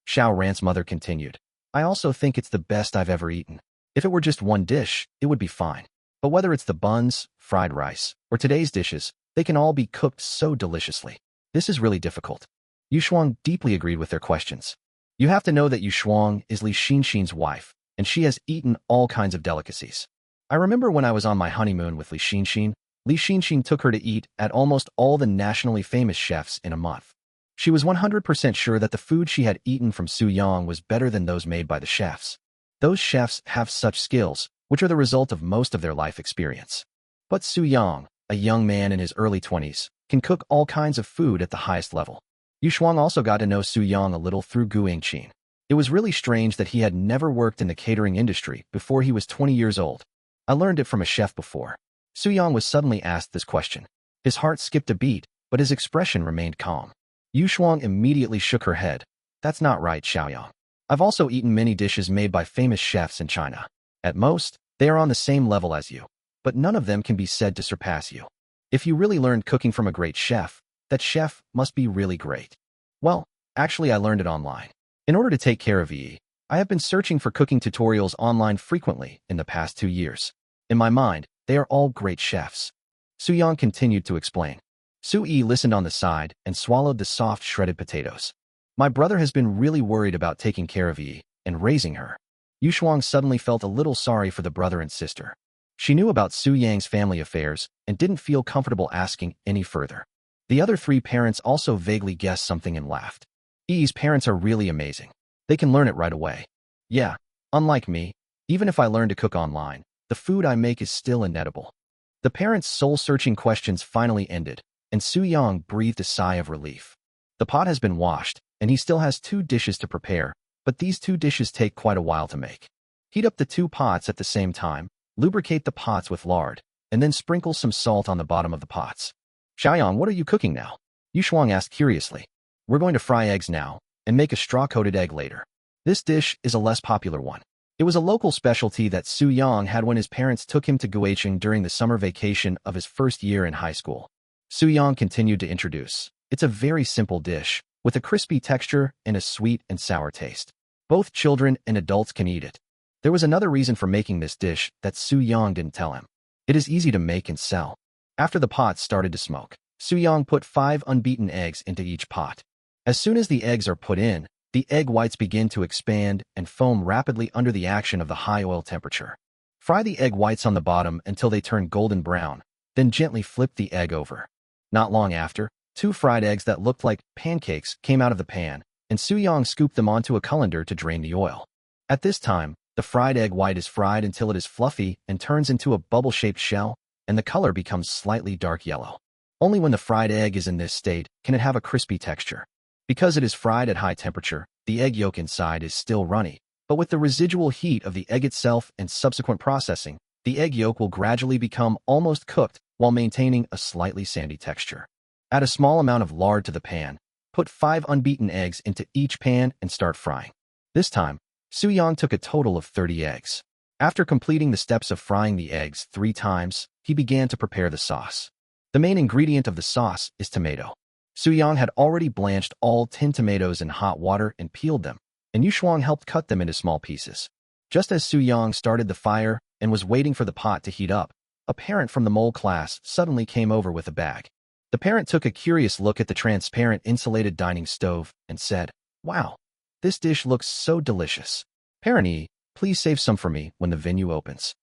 Xiao Ran's mother continued. I also think it's the best I've ever eaten. If it were just one dish, it would be fine. But whether it's the buns, fried rice, or today's dishes, they can all be cooked so deliciously. This is really difficult. Yu Shuang deeply agreed with their questions. You have to know that Yu Shuang is Li Xinxin's wife, and she has eaten all kinds of delicacies. I remember when I was on my honeymoon with Li Xinxin took her to eat at almost all the nationally famous chefs in a month. She was 100% sure that the food she had eaten from Soo-young was better than those made by the chefs. Those chefs have such skills, which are the result of most of their life experience. But Soo-young, a young man in his early 20s, can cook all kinds of food at the highest level. Yu Shuang also got to know Soo-young a little through Gu Yingqin. It was really strange that he had never worked in the catering industry before he was 20 years old. I learned it from a chef before. Soo-young was suddenly asked this question. His heart skipped a beat, but his expression remained calm. Yu Shuang immediately shook her head. That's not right, Xiaoyang. I've also eaten many dishes made by famous chefs in China. At most, they are on the same level as you, but none of them can be said to surpass you. If you really learned cooking from a great chef, that chef must be really great. Well, actually I learned it online. In order to take care of Yi, I have been searching for cooking tutorials online frequently in the past 2 years. In my mind, they are all great chefs. Soo-young continued to explain. Soo-yi listened on the side and swallowed the soft shredded potatoes. My brother has been really worried about taking care of Yi and raising her. Yu Shuang suddenly felt a little sorry for the brother and sister. She knew about Soo-yang's family affairs and didn't feel comfortable asking any further. The other 3 parents also vaguely guessed something and laughed. Yi's parents are really amazing. They can learn it right away. Yeah, unlike me, even if I learn to cook online, the food I make is still inedible. The parents' soul-searching questions finally ended, and Soo-young breathed a sigh of relief. The pot has been washed, and he still has 2 dishes to prepare, but these 2 dishes take quite a while to make. Heat up the 2 pots at the same time, lubricate the pots with lard, and then sprinkle some salt on the bottom of the pots. Xiaoyang, what are you cooking now? Yu Shuang asked curiously. We're going to fry eggs now, and make a straw-coated egg later. This dish is a less popular one. It was a local specialty that Soo-young had when his parents took him to Guicheng during the summer vacation of his first year in high school. Soo-young continued to introduce. It's a very simple dish, with a crispy texture and a sweet and sour taste. Both children and adults can eat it. There was another reason for making this dish that Soo-young didn't tell him. It is easy to make and sell. After the pot started to smoke, Soo-young put 5 unbeaten eggs into each pot. As soon as the eggs are put in, the egg whites begin to expand and foam rapidly under the action of the high oil temperature. Fry the egg whites on the bottom until they turn golden brown, then gently flip the egg over. Not long after, 2 fried eggs that looked like pancakes came out of the pan, and Soo-young scooped them onto a colander to drain the oil. At this time, the fried egg white is fried until it is fluffy and turns into a bubble-shaped shell, and the color becomes slightly dark yellow. Only when the fried egg is in this state can it have a crispy texture. Because it is fried at high temperature, the egg yolk inside is still runny, but with the residual heat of the egg itself and subsequent processing, the egg yolk will gradually become almost cooked while maintaining a slightly sandy texture. Add a small amount of lard to the pan. Put 5 unbeaten eggs into each pan and start frying. This time, Soo-young took a total of 30 eggs. After completing the steps of frying the eggs 3 times, he began to prepare the sauce. The main ingredient of the sauce is tomato. Soo-young had already blanched all 10 tomatoes in hot water and peeled them, and Yushwang helped cut them into small pieces. Just as Soo-young started the fire and was waiting for the pot to heat up, a parent from the mole class suddenly came over with a bag. The parent took a curious look at the transparent insulated dining stove and said, "Wow, this dish looks so delicious. Parent E, please save some for me when the venue opens."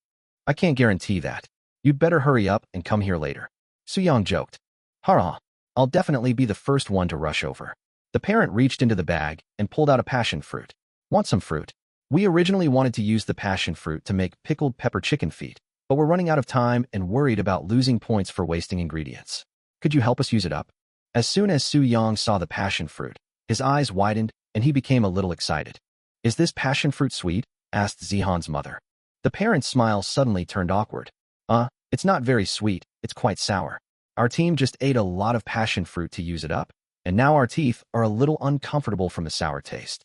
"I can't guarantee that. You'd better hurry up and come here later," Soo-young joked. "Hurrah, I'll definitely be the first one to rush over." The parent reached into the bag and pulled out a passion fruit. "Want some fruit? We originally wanted to use the passion fruit to make pickled pepper chicken feet, but we're running out of time and worried about losing points for wasting ingredients. Could you help us use it up?" As soon as Soo-young saw the passion fruit, his eyes widened and he became a little excited. "Is this passion fruit sweet?" asked Zihan's mother. The parent's smile suddenly turned awkward. It's not very sweet, it's quite sour. Our team just ate a lot of passion fruit to use it up, and now our teeth are a little uncomfortable from the sour taste.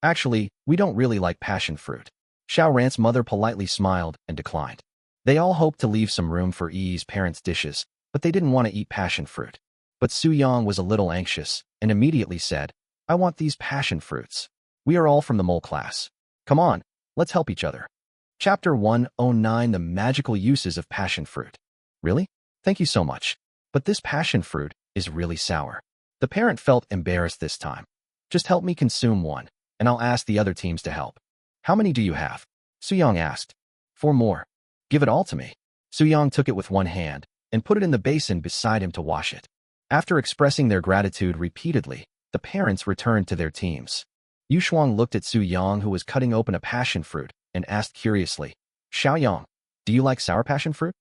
Actually, we don't really like passion fruit." Xiao Rant's mother politely smiled and declined. They all hoped to leave some room for Yi's parents' dishes, but they didn't want to eat passion fruit. But Soo-young was a little anxious and immediately said, "I want these passion fruits. We are all from the mole class. Come on, let's help each other." Chapter 109: The Magical Uses of Passion Fruit. "Really? Thank you so much. But this passion fruit is really sour." The parent felt embarrassed this time. "Just help me consume one, and I'll ask the other teams to help." "How many do you have?" Soo-young asked. "4 more. Give it all to me." Soo-young took it with one hand and put it in the basin beside him to wash it. After expressing their gratitude repeatedly, the parents returned to their teams. Yushwang looked at Soo-young, who was cutting open a passion fruit, and asked curiously, "Xiaoyang, do you like sour passion fruit?"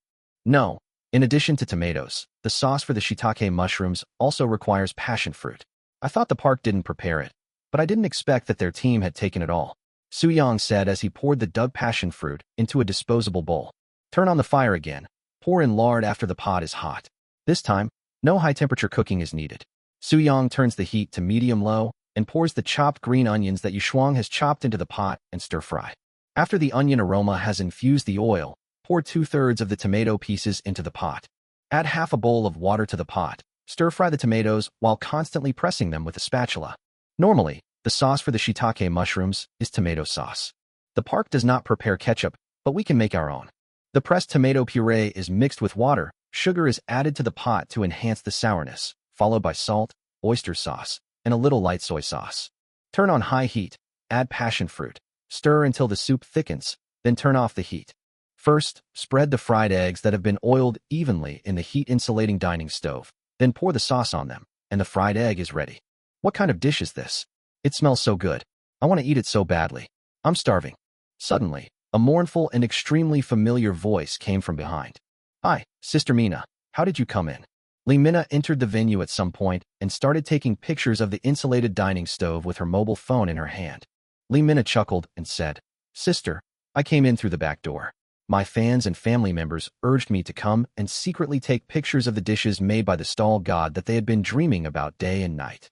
"No. In addition to tomatoes, the sauce for the shiitake mushrooms also requires passion fruit. I thought the park didn't prepare it, but I didn't expect that their team had taken it all," Soo-young said as he poured the dug passion fruit into a disposable bowl. "Turn on the fire again. Pour in lard after the pot is hot. This time, no high-temperature cooking is needed." Soo-young turns the heat to medium-low and pours the chopped green onions that Yushwang has chopped into the pot and stir-fry. After the onion aroma has infused the oil, pour 2/3 of the tomato pieces into the pot. Add half a bowl of water to the pot. Stir-fry the tomatoes while constantly pressing them with a spatula. Normally, the sauce for the shiitake mushrooms is tomato sauce. The park does not prepare ketchup, but we can make our own. The pressed tomato puree is mixed with water. Sugar is added to the pot to enhance the sourness, followed by salt, oyster sauce, and a little light soy sauce. Turn on high heat. Add passion fruit. Stir until the soup thickens, then turn off the heat. First, spread the fried eggs that have been oiled evenly in the heat-insulating dining stove. Then pour the sauce on them, and the fried egg is ready. "What kind of dish is this? It smells so good. I want to eat it so badly. I'm starving." Suddenly, a mournful and extremely familiar voice came from behind. "Hi, Sister Mina. How did you come in?" Lee Mina entered the venue at some point and started taking pictures of the insulated dining stove with her mobile phone in her hand. Lee Mina chuckled and said, "Sister, I came in through the back door. My fans and family members urged me to come and secretly take pictures of the dishes made by the stall god that they had been dreaming about day and night."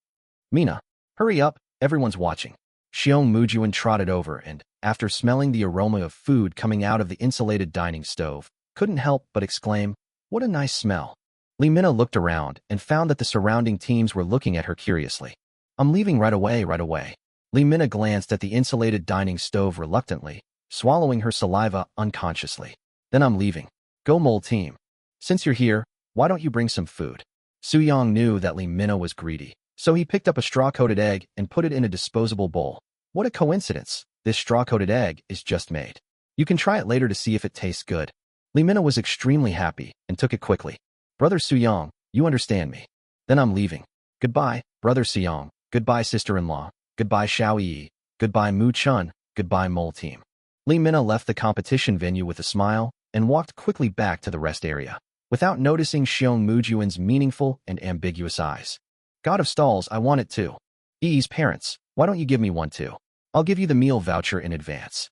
"Mina, hurry up, everyone's watching." Xiong Mujuan trotted over and, after smelling the aroma of food coming out of the insulated dining stove, couldn't help but exclaim, "What a nice smell." Lee Mina looked around and found that the surrounding teams were looking at her curiously. "I'm leaving right away, right away." Lee Mina glanced at the insulated dining stove reluctantly, swallowing her saliva unconsciously. "Then I'm leaving. Go mole team. Since you're here, why don't you bring some food?" Soo-young knew that Lee Min-a was greedy, so he picked up a straw-coated egg and put it in a disposable bowl. What a coincidence. This straw-coated egg is just made. You can try it later to see if it tastes good. Lee Min-a was extremely happy and took it quickly. Brother Soo-young, you understand me. Then I'm leaving. Goodbye, Brother Soo-young. Goodbye, sister-in-law. Goodbye, Xiao Yi. Goodbye, Mu-chun. Goodbye, Mole Team. Lee Min-a left the competition venue with a smile and walked quickly back to the rest area, without noticing Xiong Mujuan's meaningful and ambiguous eyes. God of stalls, I want it too. Yi's parents, why don't you give me one too? I'll give you the meal voucher in advance.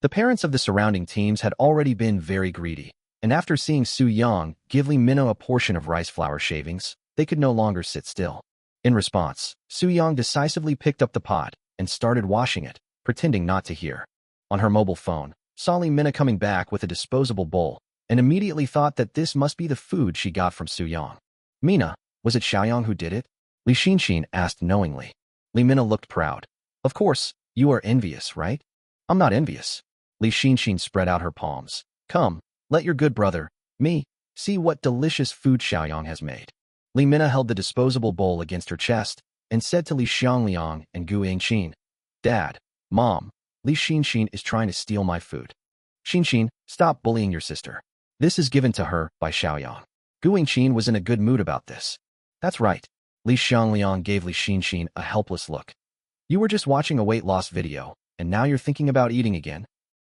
The parents of the surrounding teams had already been very greedy, and after seeing Soo-young give Lee Min-a a portion of rice flour shavings, they could no longer sit still. In response, Soo-young decisively picked up the pot and started washing it, pretending not to hear. On her mobile phone, saw Lee Min-a coming back with a disposable bowl, and immediately thought that this must be the food she got from Soo-young. Mina, was it Xiaoyang who did it? Li Xinxin asked knowingly. Lee Min-a looked proud. Of course, you are envious, right? I'm not envious. Li Xinxin spread out her palms. Come, let your good brother, me, see what delicious food Xiaoyang has made. Lee Min-a held the disposable bowl against her chest and said to Li Xiangliang and Gu Yingqin, Dad, Mom, Li Xinxin is trying to steal my food. Xinxin, stop bullying your sister. This is given to her by Xiaoyang. Gu Yingqin was in a good mood about this. That's right. Li Xiangliang gave Li Xinxin a helpless look. You were just watching a weight loss video, and now you're thinking about eating again?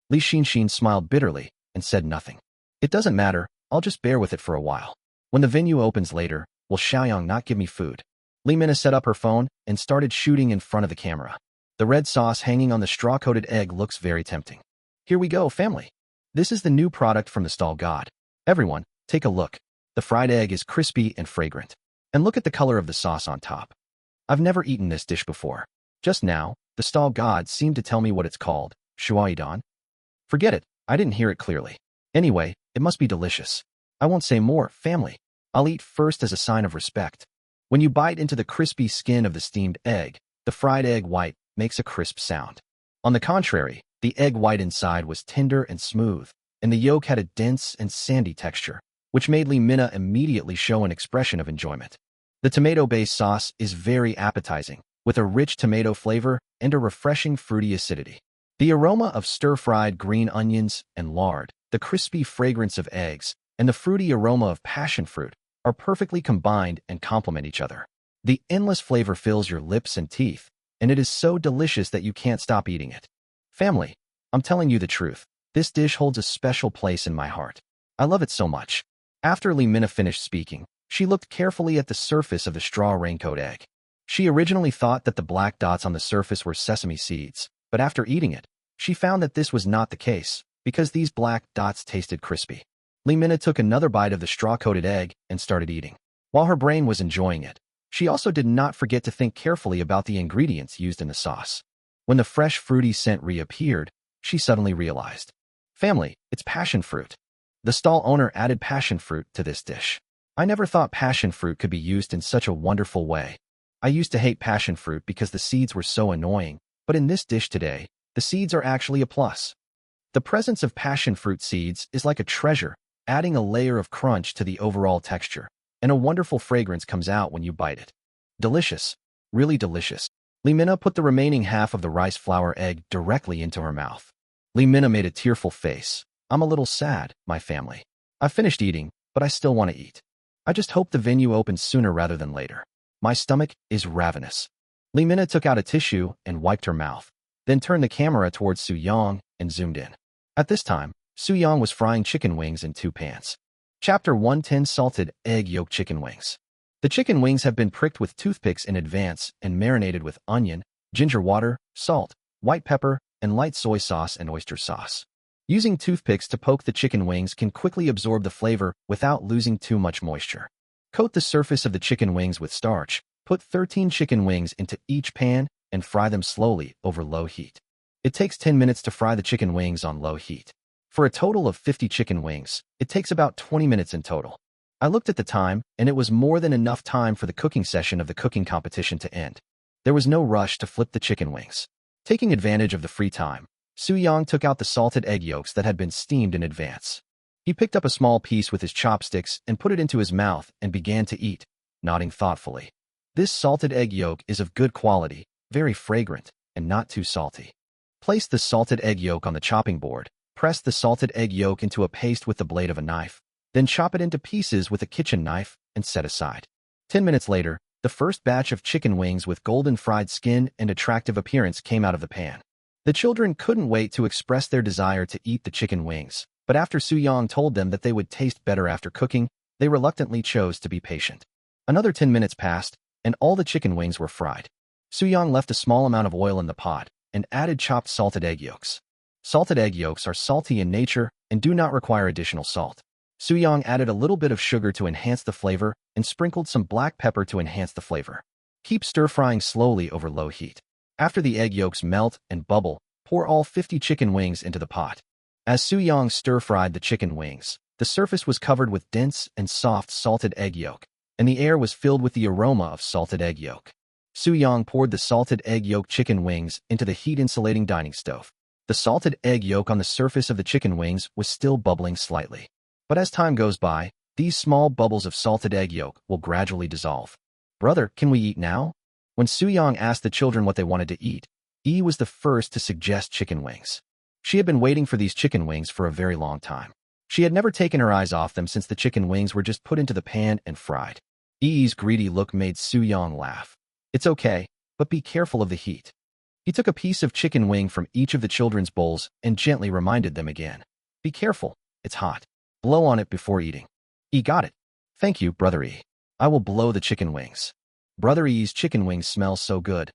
Li Xinxin smiled bitterly and said nothing. It doesn't matter, I'll just bear with it for a while. When the venue opens later, will Xiaoyang not give me food? Lee Min-a set up her phone and started shooting in front of the camera. The red sauce hanging on the straw-coated egg looks very tempting. Here we go, family. This is the new product from the stall god. Everyone, take a look. The fried egg is crispy and fragrant. And look at the color of the sauce on top. I've never eaten this dish before. Just now, the stall god seemed to tell me what it's called, shuaidan. Forget it, I didn't hear it clearly. Anyway, it must be delicious. I won't say more, family. I'll eat first as a sign of respect. When you bite into the crispy skin of the steamed egg, the fried egg white makes a crisp sound. On the contrary, the egg white inside was tender and smooth, and the yolk had a dense and sandy texture, which made Lee Min-a immediately show an expression of enjoyment. The tomato-based sauce is very appetizing, with a rich tomato flavor and a refreshing fruity acidity. The aroma of stir-fried green onions and lard, the crispy fragrance of eggs, and the fruity aroma of passion fruit are perfectly combined and complement each other. The endless flavor fills your lips and teeth, and it is so delicious that you can't stop eating it. Family, I'm telling you the truth, this dish holds a special place in my heart. I love it so much. After Lee Min-a finished speaking, she looked carefully at the surface of the straw raincoat egg. She originally thought that the black dots on the surface were sesame seeds, but after eating it, she found that this was not the case, because these black dots tasted crispy. Lee Min-a took another bite of the straw-coated egg and started eating. While her brain was enjoying it, she also did not forget to think carefully about the ingredients used in the sauce. When the fresh fruity scent reappeared, she suddenly realized. Family, it's passion fruit. The stall owner added passion fruit to this dish. I never thought passion fruit could be used in such a wonderful way. I used to hate passion fruit because the seeds were so annoying, but in this dish today, the seeds are actually a plus. The presence of passion fruit seeds is like a treasure, adding a layer of crunch to the overall texture, and a wonderful fragrance comes out when you bite it. Delicious. Really delicious. Lee Min-a put the remaining half of the rice flour egg directly into her mouth. Lee Min-a made a tearful face. I'm a little sad, my family. I've finished eating, but I still want to eat. I just hope the venue opens sooner rather than later. My stomach is ravenous. Lee Min-a took out a tissue and wiped her mouth, then turned the camera towards Soo-young and zoomed in. At this time, Soo-young was frying chicken wings in 2 pans. Chapter 110 Salted Egg Yolk Chicken Wings. The chicken wings have been pricked with toothpicks in advance and marinated with onion, ginger water, salt, white pepper, and light soy sauce and oyster sauce. Using toothpicks to poke the chicken wings can quickly absorb the flavor without losing too much moisture. Coat the surface of the chicken wings with starch, put 13 chicken wings into each pan, and fry them slowly over low heat. It takes 10 minutes to fry the chicken wings on low heat. For a total of 50 chicken wings, it takes about 20 minutes in total. I looked at the time, and it was more than enough time for the cooking session of the cooking competition to end. There was no rush to flip the chicken wings. Taking advantage of the free time, Soo-young took out the salted egg yolks that had been steamed in advance. He picked up a small piece with his chopsticks and put it into his mouth and began to eat. nodding thoughtfully. This salted egg yolk is of good quality, very fragrant, and not too salty. Place the salted egg yolk on the chopping board. Press the salted egg yolk into a paste with the blade of a knife. Then chop it into pieces with a kitchen knife and set aside. 10 minutes later, the first batch of chicken wings with golden fried skin and attractive appearance came out of the pan. The children couldn't wait to express their desire to eat the chicken wings, but after Soo-young told them that they would taste better after cooking, they reluctantly chose to be patient. Another 10 minutes passed, and all the chicken wings were fried. Soo-young left a small amount of oil in the pot and added chopped salted egg yolks. Salted egg yolks are salty in nature and do not require additional salt. Soo-young added a little bit of sugar to enhance the flavor and sprinkled some black pepper to enhance the flavor. Keep stir-frying slowly over low heat. After the egg yolks melt and bubble, pour all 50 chicken wings into the pot. As Soo-young stir-fried the chicken wings, the surface was covered with dense and soft salted egg yolk, and the air was filled with the aroma of salted egg yolk. Soo-young poured the salted egg yolk chicken wings into the heat-insulating dining stove. The salted egg yolk on the surface of the chicken wings was still bubbling slightly. But as time goes by, these small bubbles of salted egg yolk will gradually dissolve. "Brother, can we eat now?" When Soo-young asked the children what they wanted to eat, Yi was the first to suggest chicken wings. She had been waiting for these chicken wings for a very long time. She had never taken her eyes off them since the chicken wings were just put into the pan and fried. Yi's greedy look made Soo-young laugh. "It's okay, but be careful of the heat." He took a piece of chicken wing from each of the children's bowls and gently reminded them again. "Be careful, it's hot. Blow on it before eating." "Yi got it. Thank you, Brother Yi. I will blow the chicken wings." Brother Yi's chicken wings smell so good.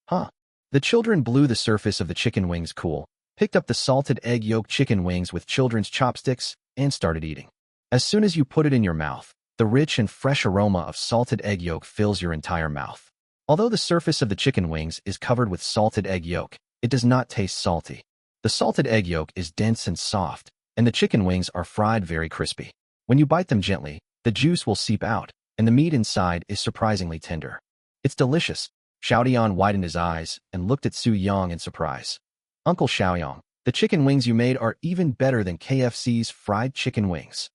Huh. The children blew the surface of the chicken wings cool, picked up the salted egg yolk chicken wings with children's chopsticks, and started eating. As soon as you put it in your mouth, the rich and fresh aroma of salted egg yolk fills your entire mouth. Although the surface of the chicken wings is covered with salted egg yolk, it does not taste salty. The salted egg yolk is dense and soft, and the chicken wings are fried very crispy. When you bite them gently, the juice will seep out, and the meat inside is surprisingly tender. "It's delicious." Xiaotian widened his eyes and looked at Soo-young in surprise. "Uncle Xiaoyang, the chicken wings you made are even better than KFC's fried chicken wings."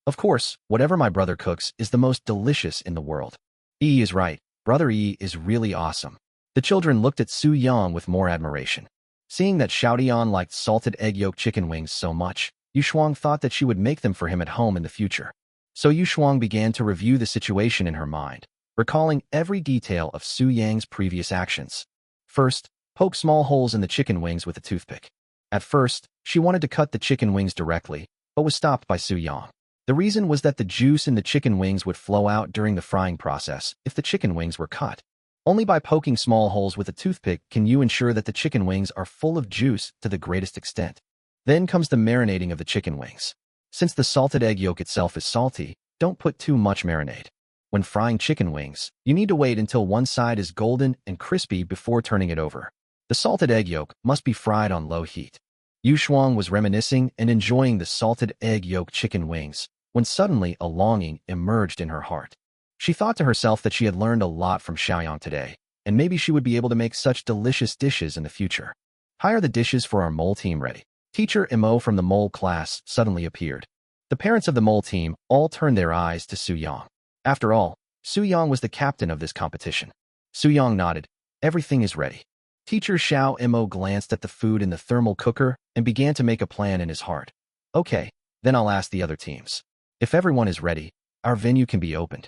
"Of course, whatever my brother cooks is the most delicious in the world." Yi is right. Brother Yi is really awesome. The children looked at Soo-young with more admiration. Seeing that Xiaotian liked salted egg yolk chicken wings so much, Yushuang thought that she would make them for him at home in the future. So Yushuang began to review the situation in her mind, recalling every detail of Soo-young's previous actions. First, poke small holes in the chicken wings with a toothpick. At first, she wanted to cut the chicken wings directly, but was stopped by Soo-young. The reason was that the juice in the chicken wings would flow out during the frying process if the chicken wings were cut. Only by poking small holes with a toothpick can you ensure that the chicken wings are full of juice to the greatest extent. Then comes the marinating of the chicken wings. Since the salted egg yolk itself is salty, don't put too much marinade. When frying chicken wings, you need to wait until one side is golden and crispy before turning it over. The salted egg yolk must be fried on low heat. Yushuang was reminiscing and enjoying the salted egg yolk chicken wings when suddenly a longing emerged in her heart. She thought to herself that she had learned a lot from Xiaoyang today, and maybe she would be able to make such delicious dishes in the future. "Hire the dishes for our mole team ready." Teacher Imo from the mole class suddenly appeared. The parents of the mole team all turned their eyes to Soo-young. After all, Soo-young was the captain of this competition. Soo-young nodded. "Everything is ready." Teacher Xiao Imo glanced at the food in the thermal cooker and began to make a plan in his heart. "Okay, then I'll ask the other teams. If everyone is ready, our venue can be opened."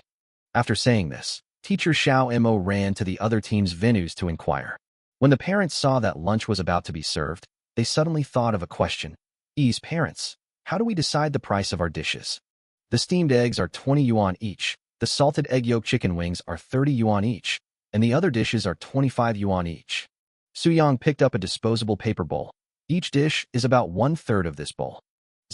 After saying this, Teacher Xiao Imo ran to the other team's venues to inquire. When the parents saw that lunch was about to be served, they suddenly thought of a question. "Yi's parents, how do we decide the price of our dishes?" "The steamed eggs are 20 yuan each, the salted egg yolk chicken wings are 30 yuan each, and the other dishes are 25 yuan each." Soo-young picked up a disposable paper bowl. "Each dish is about 1/3 of this bowl."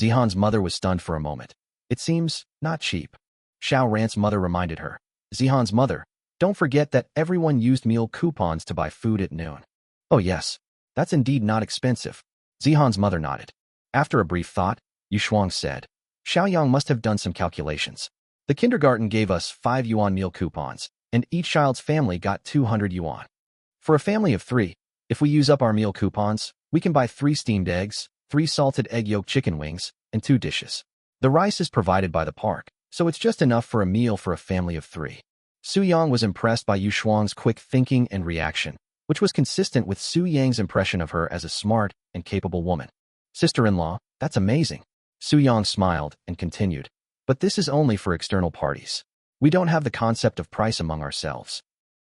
Zihan's mother was stunned for a moment. "It seems not cheap." Xiao Rant's mother reminded her. "Zihan's mother, don't forget that everyone used meal coupons to buy food at noon." "Oh yes, that's indeed not expensive." Zihan's mother nodded. After a brief thought, Yushuang said, "Xiaoyang must have done some calculations. The kindergarten gave us 5 yuan meal coupons, and each child's family got 200 yuan. For a family of 3, if we use up our meal coupons, we can buy 3 steamed eggs, 3 salted egg yolk chicken wings, and 2 dishes. The rice is provided by the park, so it's just enough for a meal for a family of 3. Su Yang was impressed by Yu Shuang's quick thinking and reaction, which was consistent with Su Yang's impression of her as a smart and capable woman. Sister-in-law, that's amazing. Su Yang smiled and continued. But this is only for external parties. We don't have the concept of price among ourselves.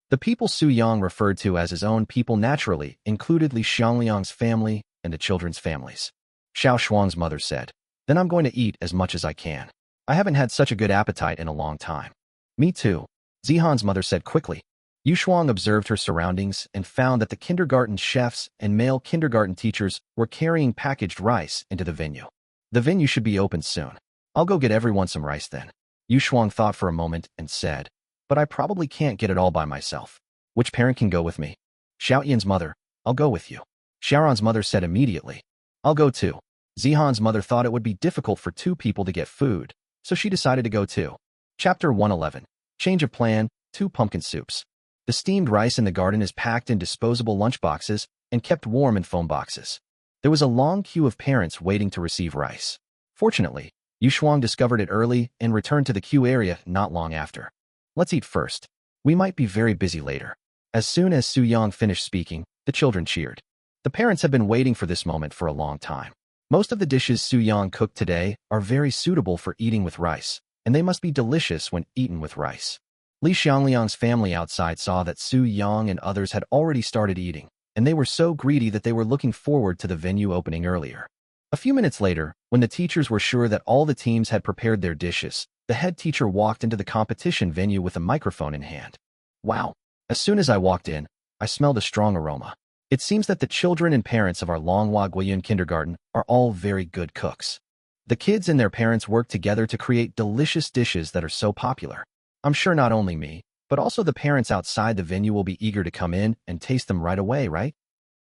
The people Su Yang referred to as his own people naturally included Li Xiangliang's family and the children's families. Xiao Shuang's mother said, "Then I'm going to eat as much as I can. I haven't had such a good appetite in a long time." "Me too," Zihan's mother said quickly. Yu Shuang observed her surroundings and found that the kindergarten chefs and male kindergarten teachers were carrying packaged rice into the venue. The venue should be open soon. I'll go get everyone some rice then. Yu Shuang thought for a moment and said, "But I probably can't get it all by myself. Which parent can go with me?" Xiaoyan's mother, "I'll go with you." Xiaoran's mother said immediately, "I'll go too." Zihan's mother thought it would be difficult for two people to get food, so she decided to go too. Chapter 111. Change of plan, 2 pumpkin soups. The steamed rice in the garden is packed in disposable lunchboxes and kept warm in foam boxes. There was a long queue of parents waiting to receive rice. Fortunately, Yu Shuang discovered it early and returned to the queue area not long after. "Let's eat first. We might be very busy later." As soon as Su Yang finished speaking, the children cheered. The parents have been waiting for this moment for a long time. Most of the dishes Su Yang cooked today are very suitable for eating with rice, and they must be delicious when eaten with rice. Li Xiangliang's family outside saw that Su Yang and others had already started eating, and they were so greedy that they were looking forward to the venue opening earlier. A few minutes later, when the teachers were sure that all the teams had prepared their dishes, the head teacher walked into the competition venue with a microphone in hand. "Wow. As soon as I walked in, I smelled a strong aroma. It seems that the children and parents of our Longhua Guiyun kindergarten are all very good cooks. The kids and their parents work together to create delicious dishes that are so popular. I'm sure not only me, but also the parents outside the venue will be eager to come in and taste them right away, right?"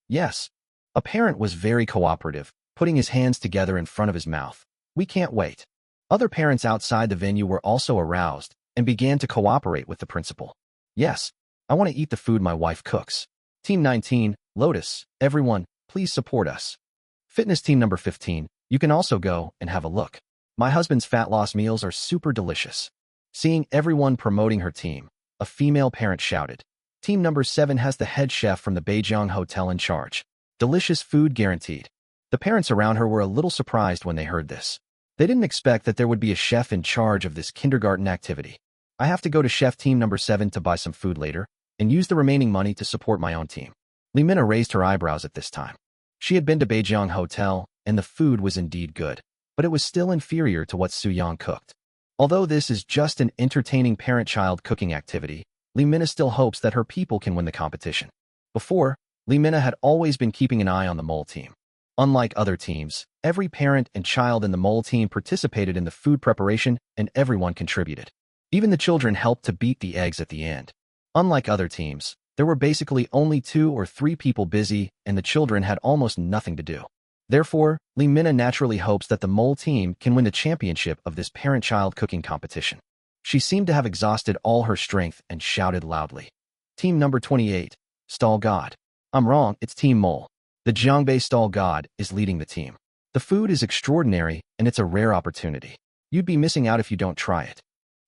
"Yes." A parent was very cooperative, putting his hands together in front of his mouth. "We can't wait." Other parents outside the venue were also aroused and began to cooperate with the principal. "Yes, I want to eat the food my wife cooks." Team 19, Lotus, everyone, please support us. Fitness team number 15, you can also go and have a look. My husband's fat loss meals are super delicious. Seeing everyone promoting her team, a female parent shouted. Team number 7 has the head chef from the Beijiang Hotel in charge. Delicious food guaranteed. The parents around her were a little surprised when they heard this. They didn't expect that there would be a chef in charge of this kindergarten activity. "I have to go to chef team number 7 to buy some food later, and use the remaining money to support my own team." Li Minna raised her eyebrows at this time. She had been to Beijiang Hotel, and the food was indeed good, but it was still inferior to what Su Yang cooked. Although this is just an entertaining parent-child cooking activity, Li Minna still hopes that her people can win the competition. Before, Li Minna had always been keeping an eye on the mole team. Unlike other teams, every parent and child in the mole team participated in the food preparation and everyone contributed. Even the children helped to beat the eggs at the end. Unlike other teams, there were basically only 2 or 3 people busy and the children had almost nothing to do. Therefore, Li Minna naturally hopes that the mole team can win the championship of this parent-child cooking competition. She seemed to have exhausted all her strength and shouted loudly. Team number 28, Stall God. I'm wrong, it's Team Mole. The Jiangbei Stall God is leading the team. The food is extraordinary and it's a rare opportunity. You'd be missing out if you don't try it.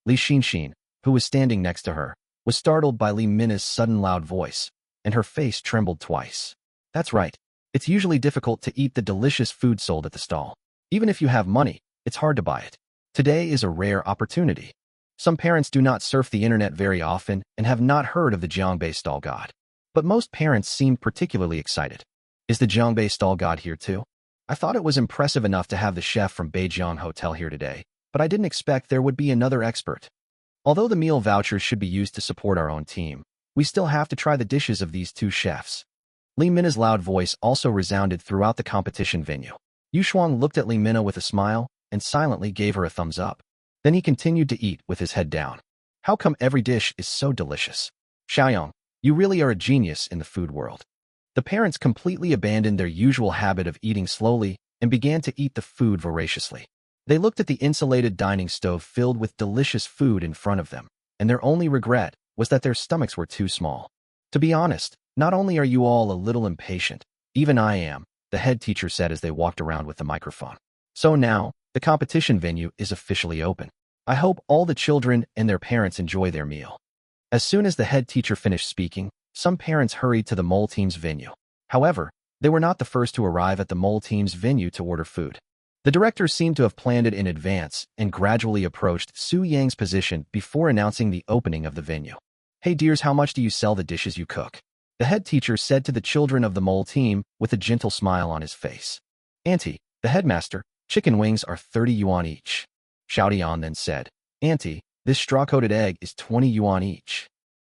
Li Xinxin, who was standing next to her, was startled by Li Minna's sudden loud voice, and her face trembled twice. That's right. It's usually difficult to eat the delicious food sold at the stall. Even if you have money, it's hard to buy it. Today is a rare opportunity. Some parents do not surf the internet very often and have not heard of the Jiangbei Stall God. But most parents seemed particularly excited. Is the Jiangbei Stall God here too? I thought it was impressive enough to have the chef from Beijiang Hotel here today, but I didn't expect there would be another expert. Although the meal vouchers should be used to support our own team, we still have to try the dishes of these 2 chefs. Li Minna's loud voice also resounded throughout the competition venue. Yu Shuang looked at Li Minna with a smile and silently gave her a thumbs up. Then he continued to eat with his head down. How come every dish is so delicious? Xiaoyang, you really are a genius in the food world. The parents completely abandoned their usual habit of eating slowly and began to eat the food voraciously. They looked at the insulated dining stove filled with delicious food in front of them, and their only regret was that their stomachs were too small. To be honest, not only are you all a little impatient, even I am, the head teacher said as they walked around with the microphone. So now, the competition venue is officially open. I hope all the children and their parents enjoy their meal. As soon as the head teacher finished speaking, some parents hurried to the mole team's venue. However, they were not the first to arrive at the mole team's venue to order food. The director seemed to have planned it in advance and gradually approached Su Yang's position before announcing the opening of the venue. "Hey dears, how much do you sell the dishes you cook?" The head teacher said to the children of the mole team with a gentle smile on his face. "Auntie," the headmaster, "chicken wings are 30 yuan each." Xiao Dian then said, "Auntie, this straw-coated egg is 20 yuan each."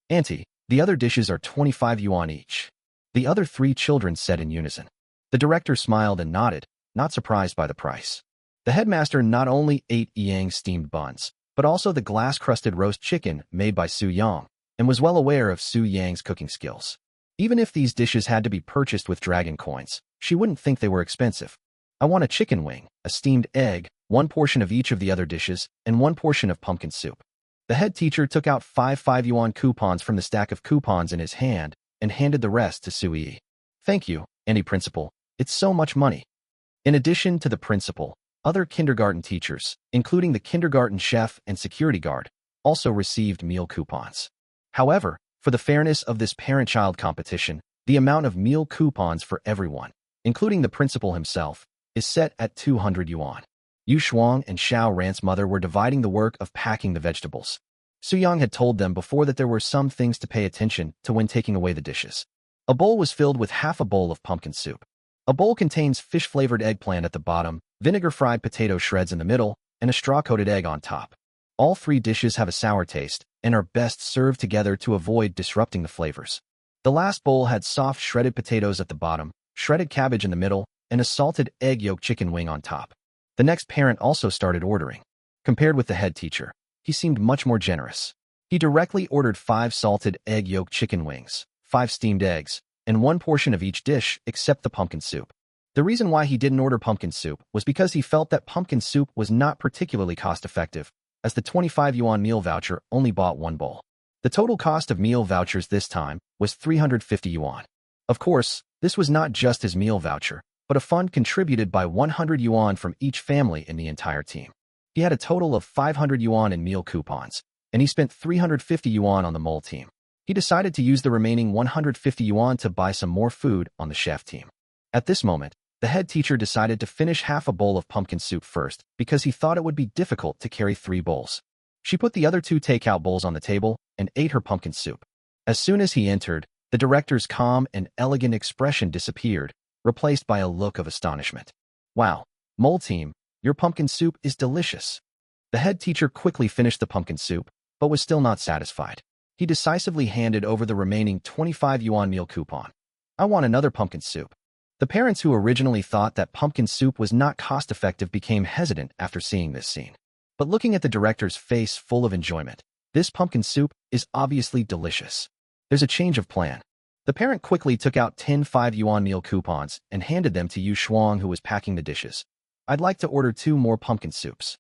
"Auntie, the other dishes are 25 yuan each." The other three children said in unison. The director smiled and nodded, not surprised by the price. The headmaster not only ate Yang's steamed buns, but also the glass-crusted roast chicken made by Su Yang, and was well aware of Su Yang's cooking skills. Even if these dishes had to be purchased with dragon coins, she wouldn't think they were expensive. "I want a chicken wing, a steamed egg, one portion of each of the other dishes, and one portion of pumpkin soup." The head teacher took out 5 yuan coupons from the stack of coupons in his hand and handed the rest to Su Yi. "Thank you, Auntie Principal. It's so much money." In addition to the principal, other kindergarten teachers, including the kindergarten chef and security guard, also received meal coupons. However, for the fairness of this parent-child competition, the amount of meal coupons for everyone, including the principal himself, is set at 200 yuan. Yu Shuang and Xiao Ran's mother were dividing the work of packing the vegetables. Su Yang had told them before that there were some things to pay attention to when taking away the dishes. A bowl was filled with half a bowl of pumpkin soup. A bowl contains fish-flavored eggplant at the bottom, vinegar-fried potato shreds in the middle, and a straw-coated egg on top. All three dishes have a sour taste and are best served together to avoid disrupting the flavors. The last bowl had soft shredded potatoes at the bottom, shredded cabbage in the middle, and a salted egg yolk chicken wing on top. The next parent also started ordering. Compared with the head teacher, he seemed much more generous. He directly ordered 5 salted egg yolk chicken wings, 5 steamed eggs, and 1 portion of each dish except the pumpkin soup. The reason why he didn't order pumpkin soup was because he felt that pumpkin soup was not particularly cost-effective, as the 25 yuan meal voucher only bought 1 bowl. The total cost of meal vouchers this time was 350 yuan. Of course, this was not just his meal voucher, but a fund contributed by 100 yuan from each family in the entire team. He had a total of 500 yuan in meal coupons, and he spent 350 yuan on the mole team. He decided to use the remaining 150 yuan to buy some more food on the chef team. At this moment, the head teacher decided to finish half a bowl of pumpkin soup first because he thought it would be difficult to carry 3 bowls. She put the other 2 takeout bowls on the table and ate her pumpkin soup. As soon as he entered, the director's calm and elegant expression disappeared, replaced by a look of astonishment. "Wow, mole team, your pumpkin soup is delicious." The head teacher quickly finished the pumpkin soup, but was still not satisfied. He decisively handed over the remaining 25 yuan meal coupon. "I want another pumpkin soup." The parents who originally thought that pumpkin soup was not cost-effective became hesitant after seeing this scene. But looking at the director's face full of enjoyment, this pumpkin soup is obviously delicious. There's a change of plan. The parent quickly took out 10 5 yuan meal coupons and handed them to Yu Shuang, who was packing the dishes. "I'd like to order 2 more pumpkin soups."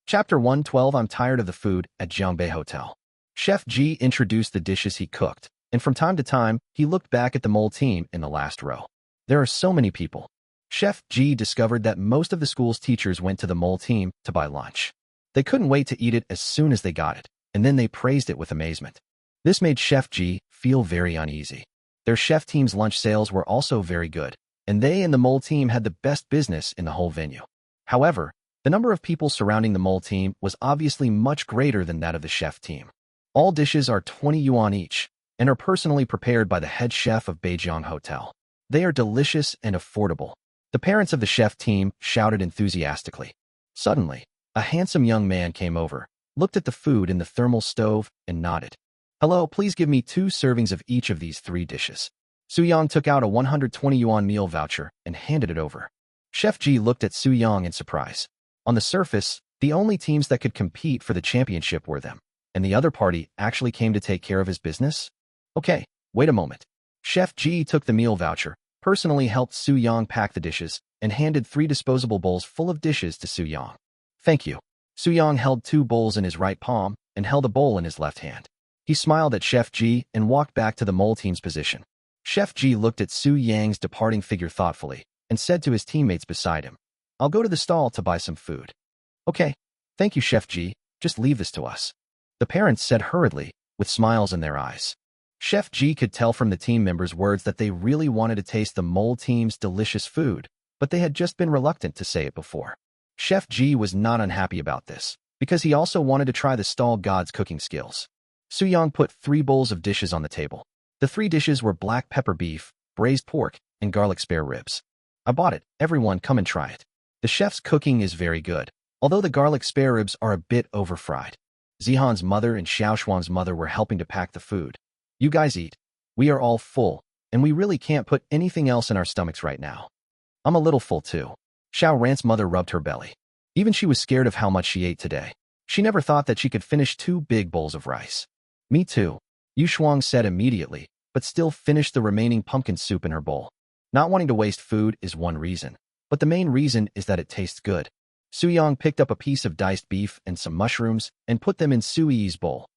Chapter 112. I'm tired of the food at Jiangbei Hotel. Chef Ji introduced the dishes he cooked, and from time to time, he looked back at the mole team in the last row. There are so many people. Chef Ji discovered that most of the school's teachers went to the mole team to buy lunch. They couldn't wait to eat it as soon as they got it, and then they praised it with amazement. This made Chef Ji feel very uneasy. Their chef team's lunch sales were also very good, and they and the mole team had the best business in the whole venue. However, the number of people surrounding the mole team was obviously much greater than that of the chef team. All dishes are 20 yuan each, and are personally prepared by the head chef of Beijiang Hotel. They are delicious and affordable. The parents of the chef team shouted enthusiastically. Suddenly, a handsome young man came over, looked at the food in the thermal stove, and nodded. "Hello, please give me 2 servings of each of these 3 dishes." Su Yang took out a 120 yuan meal voucher and handed it over. Chef Ji looked at Su Yang in surprise. On the surface, the only teams that could compete for the championship were them, and the other party actually came to take care of his business? Okay, wait a moment. Chef Ji took the meal voucher, personally helped Su Yang pack the dishes, and handed 3 disposable bowls full of dishes to Su Yang. "Thank you." Su Yang held 2 bowls in his right palm and held a bowl in his left hand. He smiled at Chef Ji and walked back to the mole team's position. Chef Ji looked at Su Yang's departing figure thoughtfully and said to his teammates beside him, "I'll go to the stall to buy some food." "Okay, thank you, Chef Ji, just leave this to us." The parents said hurriedly, with smiles in their eyes. Chef G could tell from the team members' words that they really wanted to taste the mole team's delicious food, but they had just been reluctant to say it before. Chef G was not unhappy about this, because he also wanted to try the stall god's cooking skills. Soo-young put 3 bowls of dishes on the table. The 3 dishes were black pepper beef, braised pork, and garlic spare ribs. I bought it. Everyone come and try it. The chef's cooking is very good, although the garlic spare ribs are a bit over-fried. Zihan's mother and Xiao Shuang's mother were helping to pack the food. You guys eat. We are all full, and we really can't put anything else in our stomachs right now. I'm a little full too. Xiao Ran's mother rubbed her belly. Even she was scared of how much she ate today. She never thought that she could finish 2 big bowls of rice. Me too, Yu Shuang said immediately, but still finished the remaining pumpkin soup in her bowl. Not wanting to waste food is one reason, but the main reason is that it tastes good. Soo-young picked up a piece of diced beef and some mushrooms and put them in Soo-yi's bowl.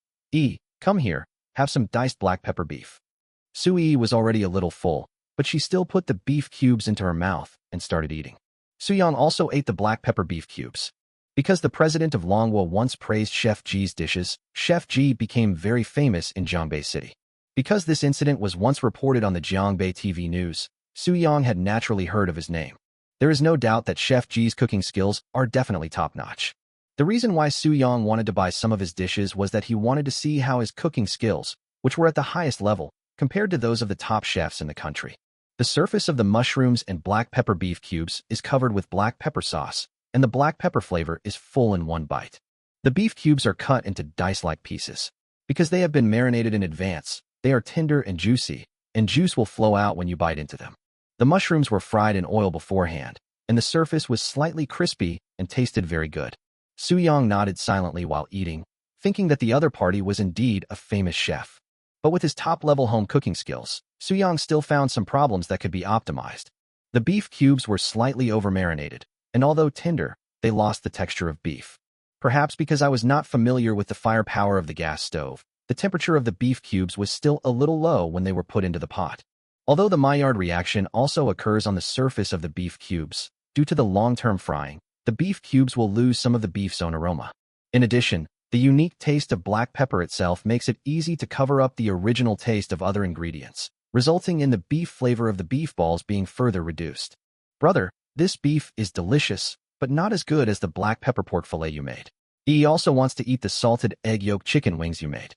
Come here, have some diced black pepper beef. Soo-yi was already a little full, but she still put the beef cubes into her mouth and started eating. Soo-young also ate the black pepper beef cubes. Because the president of Longwa once praised Chef G's dishes, Chef G became very famous in Jiangbei City. Because this incident was once reported on the Jiangbei TV news, Soo-young had naturally heard of his name. There is no doubt that Chef G's cooking skills are definitely top-notch. The reason why Soo-young wanted to buy some of his dishes was that he wanted to see how his cooking skills, which were at the highest level, compared to those of the top chefs in the country. The surface of the mushrooms and black pepper beef cubes is covered with black pepper sauce, and the black pepper flavor is full in one bite. The beef cubes are cut into dice-like pieces. Because they have been marinated in advance, they are tender and juicy, and juice will flow out when you bite into them. The mushrooms were fried in oil beforehand, and the surface was slightly crispy and tasted very good. Soo-young nodded silently while eating, thinking that the other party was indeed a famous chef. But with his top-level home cooking skills, Soo-young still found some problems that could be optimized. The beef cubes were slightly over-marinated, and although tender, they lost the texture of beef. Perhaps because I was not familiar with the firepower of the gas stove, the temperature of the beef cubes was still a little low when they were put into the pot. Although the Maillard reaction also occurs on the surface of the beef cubes, due to the long-term frying, the beef cubes will lose some of the beef's own aroma. In addition, the unique taste of black pepper itself makes it easy to cover up the original taste of other ingredients, resulting in the beef flavor of the beef balls being further reduced. Brother, this beef is delicious, but not as good as the black pepper pork fillet you made. He also wants to eat the salted egg yolk chicken wings you made.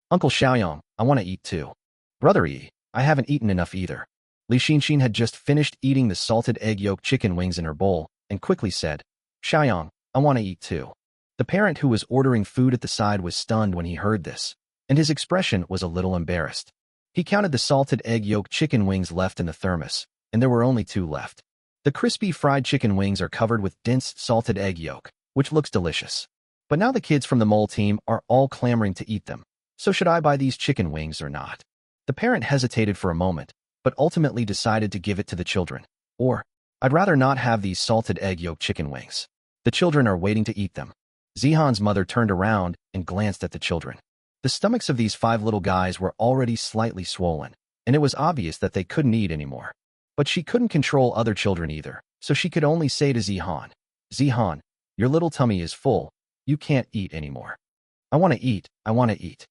Uncle Xiaoyang, I want to eat too. Brother I haven't eaten enough either. Li Xinxin had just finished eating the salted egg yolk chicken wings in her bowl, and quickly said, Xiaoyang, I want to eat too. The parent who was ordering food at the side was stunned when he heard this, and his expression was a little embarrassed. He counted the salted egg yolk chicken wings left in the thermos, and there were only 2 left. The crispy fried chicken wings are covered with dense salted egg yolk, which looks delicious. But now the kids from the mole team are all clamoring to eat them. So should I buy these chicken wings or not? The parent hesitated for a moment, but ultimately decided to give it to the children. Or, I'd rather not have these salted egg yolk chicken wings. The children are waiting to eat them. Zihan's mother turned around and glanced at the children. The stomachs of these 5 little guys were already slightly swollen, and it was obvious that they couldn't eat anymore. But she couldn't control other children either, so she could only say to Zihan, Zihan, your little tummy is full. You can't eat anymore. I want to eat. I want to eat.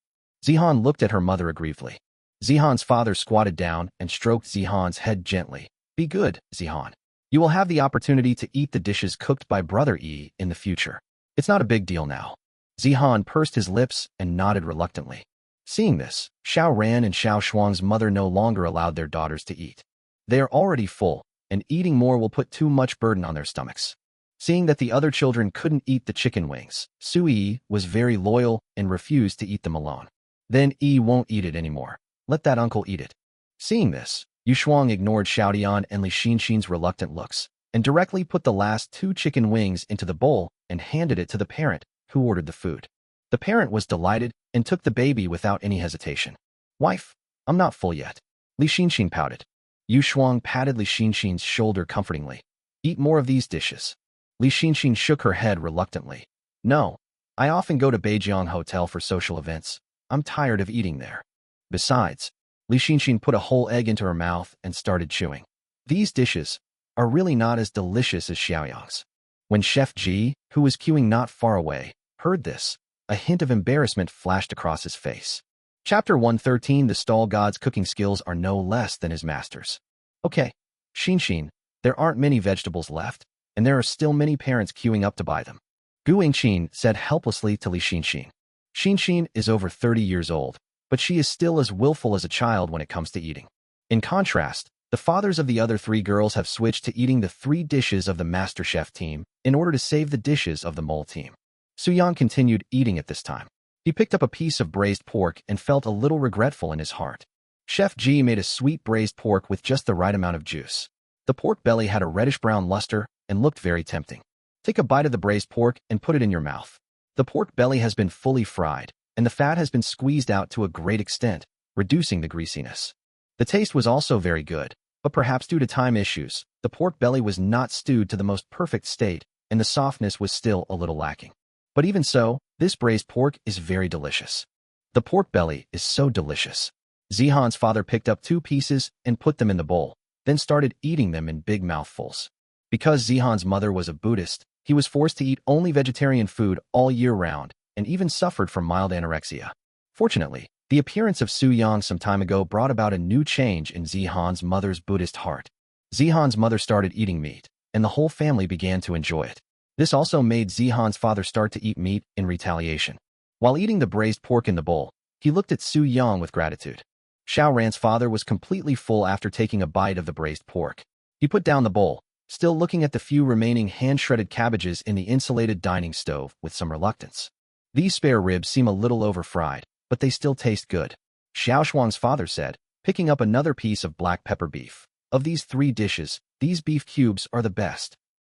Zihan looked at her mother aggrievedly. Zihan's father squatted down and stroked Zihan's head gently. Be good, Zihan. You will have the opportunity to eat the dishes cooked by Brother in the future. It's not a big deal now. Zihan pursed his lips and nodded reluctantly. Seeing this, Xiao Ran and Xiao Shuang's mother no longer allowed their daughters to eat. They are already full, and eating more will put too much burden on their stomachs. Seeing that the other children couldn't eat the chicken wings, Sui was very loyal and refused to eat them alone. Then won't eat it anymore. Let that uncle eat it. Seeing this, Yu Shuang ignored Xiaodian and Li Xinxin's reluctant looks, and directly put the last 2 chicken wings into the bowl and handed it to the parent, who ordered the food. The parent was delighted and took the baby without any hesitation. Wife, I'm not full yet. Li Xinxin pouted. Yu Shuang patted Li Xinxin's shoulder comfortingly. Eat more of these dishes. Li Xinxin shook her head reluctantly. No, I often go to Beijiang Hotel for social events. I'm tired of eating there. Besides, Li Xinxin put a whole egg into her mouth and started chewing. These dishes are really not as delicious as Xiaoyang's. When Chef Ji, who was queuing not far away, heard this, a hint of embarrassment flashed across his face. Chapter 113. The stall god's cooking skills are no less than his master's. Okay, Shinshin, there aren't many vegetables left, and there are still many parents queuing up to buy them. Gu Yingqin said helplessly to Li Shinshin. Shinshin is over 30 years old, but she is still as willful as a child when it comes to eating. In contrast, the fathers of the other 3 girls have switched to eating the 3 dishes of the Master Chef team in order to save the dishes of the mole team. Su-yang continued eating at this time. He picked up a piece of braised pork and felt a little regretful in his heart. Chef Ji made a sweet braised pork with just the right amount of juice. The pork belly had a reddish-brown luster and looked very tempting. Take a bite of the braised pork and put it in your mouth. The pork belly has been fully fried, and the fat has been squeezed out to a great extent, reducing the greasiness. The taste was also very good, but perhaps due to time issues, the pork belly was not stewed to the most perfect state, and the softness was still a little lacking. But even so, this braised pork is very delicious. The pork belly is so delicious. Zihan's father picked up 2 pieces and put them in the bowl, then started eating them in big mouthfuls. Because Zihan's mother was a Buddhist, he was forced to eat only vegetarian food all year round, and even suffered from mild anorexia. Fortunately, the appearance of Su-yang some time ago brought about a new change in Zihan's mother's Buddhist heart. Zihan's mother started eating meat, and the whole family began to enjoy it. This also made Zihan's father start to eat meat in retaliation. While eating the braised pork in the bowl, he looked at Su-yang with gratitude. Xiao Ran's father was completely full after taking a bite of the braised pork. He put down the bowl, still looking at the few remaining hand-shredded cabbages in the insulated dining stove with some reluctance. These spare ribs seem a little over-fried, but they still taste good, Xiao Shuang's father said, picking up another piece of black pepper beef. Of these 3 dishes, these beef cubes are the best.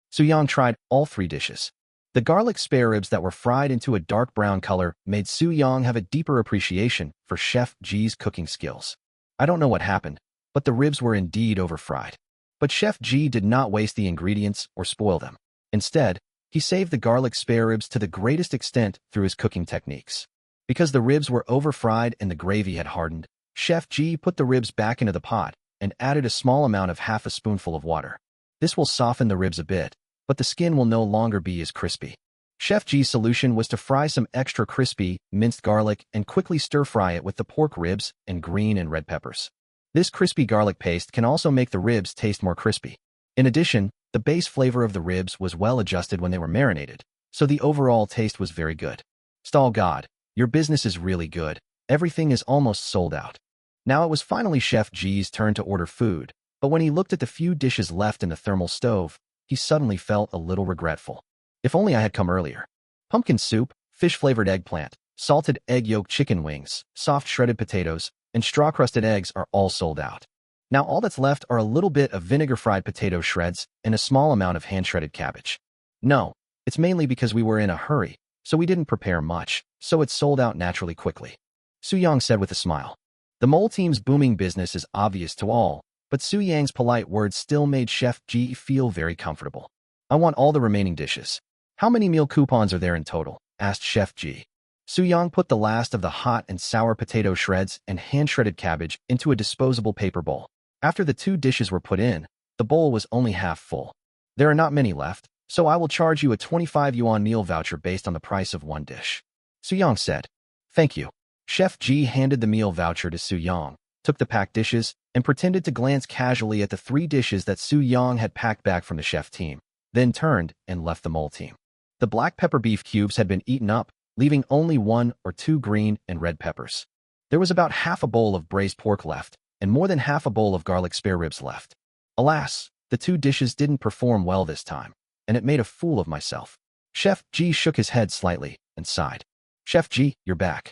Su-yang tried all 3 dishes. The garlic spare ribs that were fried into a dark brown color made Su-yang have a deeper appreciation for Chef Ji's cooking skills. I don't know what happened, but the ribs were indeed over-fried. But Chef Ji did not waste the ingredients or spoil them. Instead, he saved the garlic spare ribs to the greatest extent through his cooking techniques. Because the ribs were over-fried and the gravy had hardened, Chef Ji put the ribs back into the pot and added a small amount of half a spoonful of water. This will soften the ribs a bit, but the skin will no longer be as crispy. Chef Ji's solution was to fry some extra crispy, minced garlic and quickly stir-fry it with the pork ribs and green and red peppers. This crispy garlic paste can also make the ribs taste more crispy. In addition, the base flavor of the ribs was well adjusted when they were marinated, so the overall taste was very good. Stall God, your business is really good. Everything is almost sold out. Now it was finally Chef Ji's turn to order food, but when he looked at the few dishes left in the thermal stove, he suddenly felt a little regretful. If only I had come earlier. Pumpkin soup, fish-flavored eggplant, salted egg yolk chicken wings, soft shredded potatoes, and straw-crusted eggs are all sold out. Now all that's left are a little bit of vinegar-fried potato shreds and a small amount of hand-shredded cabbage. No, it's mainly because we were in a hurry, so we didn't prepare much, so it's sold out naturally quickly. Su-yang said with a smile. The mole team's booming business is obvious to all, but Su-yang's polite words still made Chef Ji feel very comfortable. I want all the remaining dishes. How many meal coupons are there in total? Asked Chef Ji. Su-yang put the last of the hot and sour potato shreds and hand-shredded cabbage into a disposable paper bowl. After the 2 dishes were put in, the bowl was only half full. There are not many left, so I will charge you a 25 yuan meal voucher based on the price of 1 dish. Su-yang said. Thank you. Chef Ji handed the meal voucher to Su-yang, took the packed dishes, and pretended to glance casually at the 3 dishes that Su-yang had packed back from the chef team, then turned and left the mole team. The black pepper beef cubes had been eaten up, leaving only 1 or 2 green and red peppers. There was about half a bowl of braised pork left, and more than half a bowl of garlic spare ribs left. Alas, the 2 dishes didn't perform well this time, and it made a fool of myself. Chef Ji shook his head slightly and sighed. Chef Ji, you're back.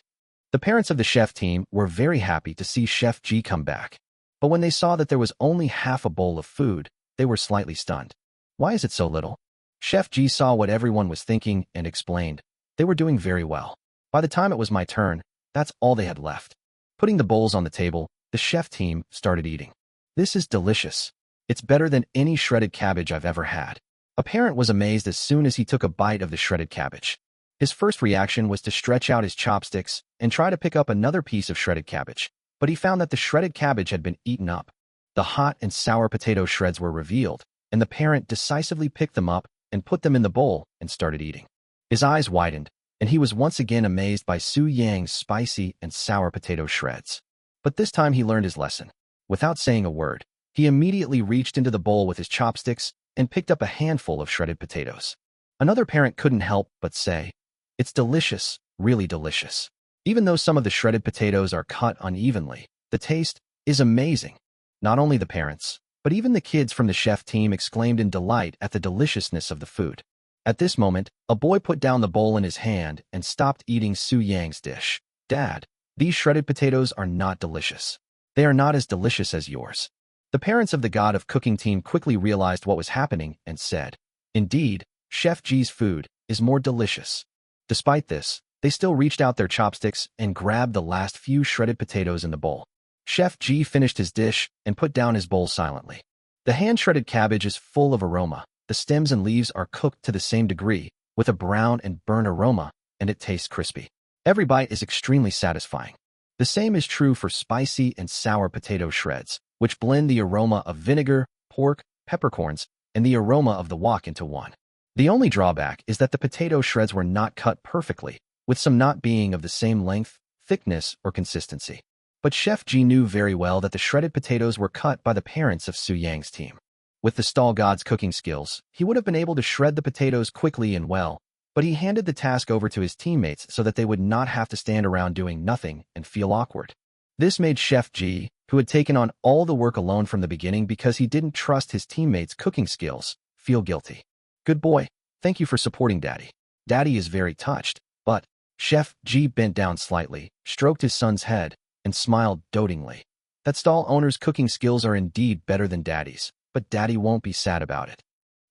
The parents of the chef team were very happy to see Chef Ji come back. But when they saw that there was only half a bowl of food, they were slightly stunned. Why is it so little? Chef Ji saw what everyone was thinking and explained. They were doing very well. By the time it was my turn, that's all they had left. Putting the bowls on the table, the chef team started eating. This is delicious. It's better than any shredded cabbage I've ever had. A parent was amazed as soon as he took a bite of the shredded cabbage. His first reaction was to stretch out his chopsticks and try to pick up another piece of shredded cabbage, but he found that the shredded cabbage had been eaten up. The hot and sour potato shreds were revealed, and the parent decisively picked them up and put them in the bowl and started eating. His eyes widened, and he was once again amazed by Su Yang's spicy and sour potato shreds. But this time he learned his lesson. Without saying a word, he immediately reached into the bowl with his chopsticks and picked up a handful of shredded potatoes. Another parent couldn't help but say, "It's delicious, really delicious." Even though some of the shredded potatoes are cut unevenly, the taste is amazing. Not only the parents, but even the kids from the chef team exclaimed in delight at the deliciousness of the food. At this moment, a boy put down the bowl in his hand and stopped eating Su Yang's dish. "Dad, these shredded potatoes are not delicious. They are not as delicious as yours." The parents of the God of Cooking team quickly realized what was happening and said, "Indeed, Chef G's food is more delicious." Despite this, they still reached out their chopsticks and grabbed the last few shredded potatoes in the bowl. Chef G finished his dish and put down his bowl silently. The hand-shredded cabbage is full of aroma. The stems and leaves are cooked to the same degree, with a brown and burnt aroma, and it tastes crispy. Every bite is extremely satisfying. The same is true for spicy and sour potato shreds, which blend the aroma of vinegar, pork, peppercorns, and the aroma of the wok into one. The only drawback is that the potato shreds were not cut perfectly, with some not being of the same length, thickness, or consistency. But Chef G knew very well that the shredded potatoes were cut by the parents of Su Yang's team. With the stall god's cooking skills, he would have been able to shred the potatoes quickly and well, but he handed the task over to his teammates so that they would not have to stand around doing nothing and feel awkward. This made Chef G, who had taken on all the work alone from the beginning because he didn't trust his teammates' cooking skills, feel guilty. "Good boy. Thank you for supporting Daddy. Daddy is very touched." But Chef G bent down slightly, stroked his son's head, and smiled dotingly. "That stall owner's cooking skills are indeed better than Daddy's, but Daddy won't be sad about it.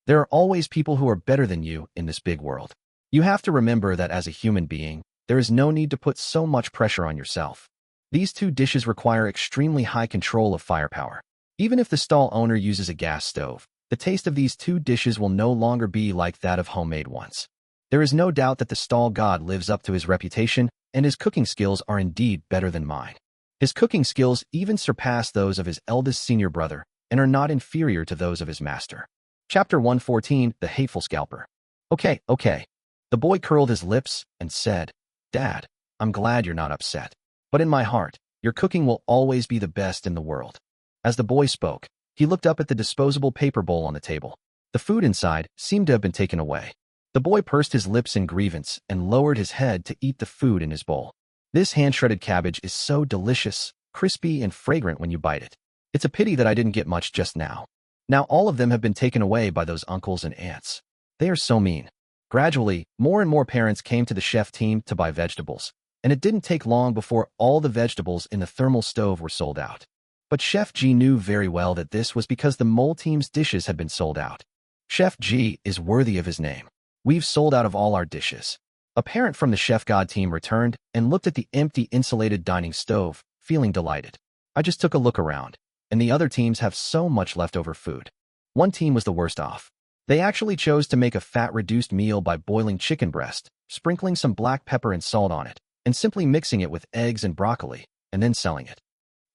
There are always people who are better than you in this big world. You have to remember that as a human being, there is no need to put so much pressure on yourself. These two dishes require extremely high control of firepower. Even if the stall owner uses a gas stove, the taste of these two dishes will no longer be like that of homemade ones. There is no doubt that the stall god lives up to his reputation, and his cooking skills are indeed better than mine. His cooking skills even surpass those of his eldest senior brother, and are not inferior to those of his master." Chapter 114, The Hateful Scalper. Okay. The boy curled his lips and said, "Dad, I'm glad you're not upset. But in my heart, your cooking will always be the best in the world." As the boy spoke, he looked up at the disposable paper bowl on the table. The food inside seemed to have been taken away. The boy pursed his lips in grievance and lowered his head to eat the food in his bowl. "This hand-shredded cabbage is so delicious, crispy and fragrant when you bite it. It's a pity that I didn't get much just now. Now all of them have been taken away by those uncles and aunts. They are so mean." Gradually, more and more parents came to the chef team to buy vegetables, and it didn't take long before all the vegetables in the thermal stove were sold out. But Chef G knew very well that this was because the mole team's dishes had been sold out. Chef G is worthy of his name. "We've sold out of all our dishes." A parent from the Chef God team returned and looked at the empty insulated dining stove, feeling delighted. "I just took a look around, and the other teams have so much leftover food." One team was the worst off. They actually chose to make a fat-reduced meal by boiling chicken breast, sprinkling some black pepper and salt on it, and simply mixing it with eggs and broccoli, and then selling it.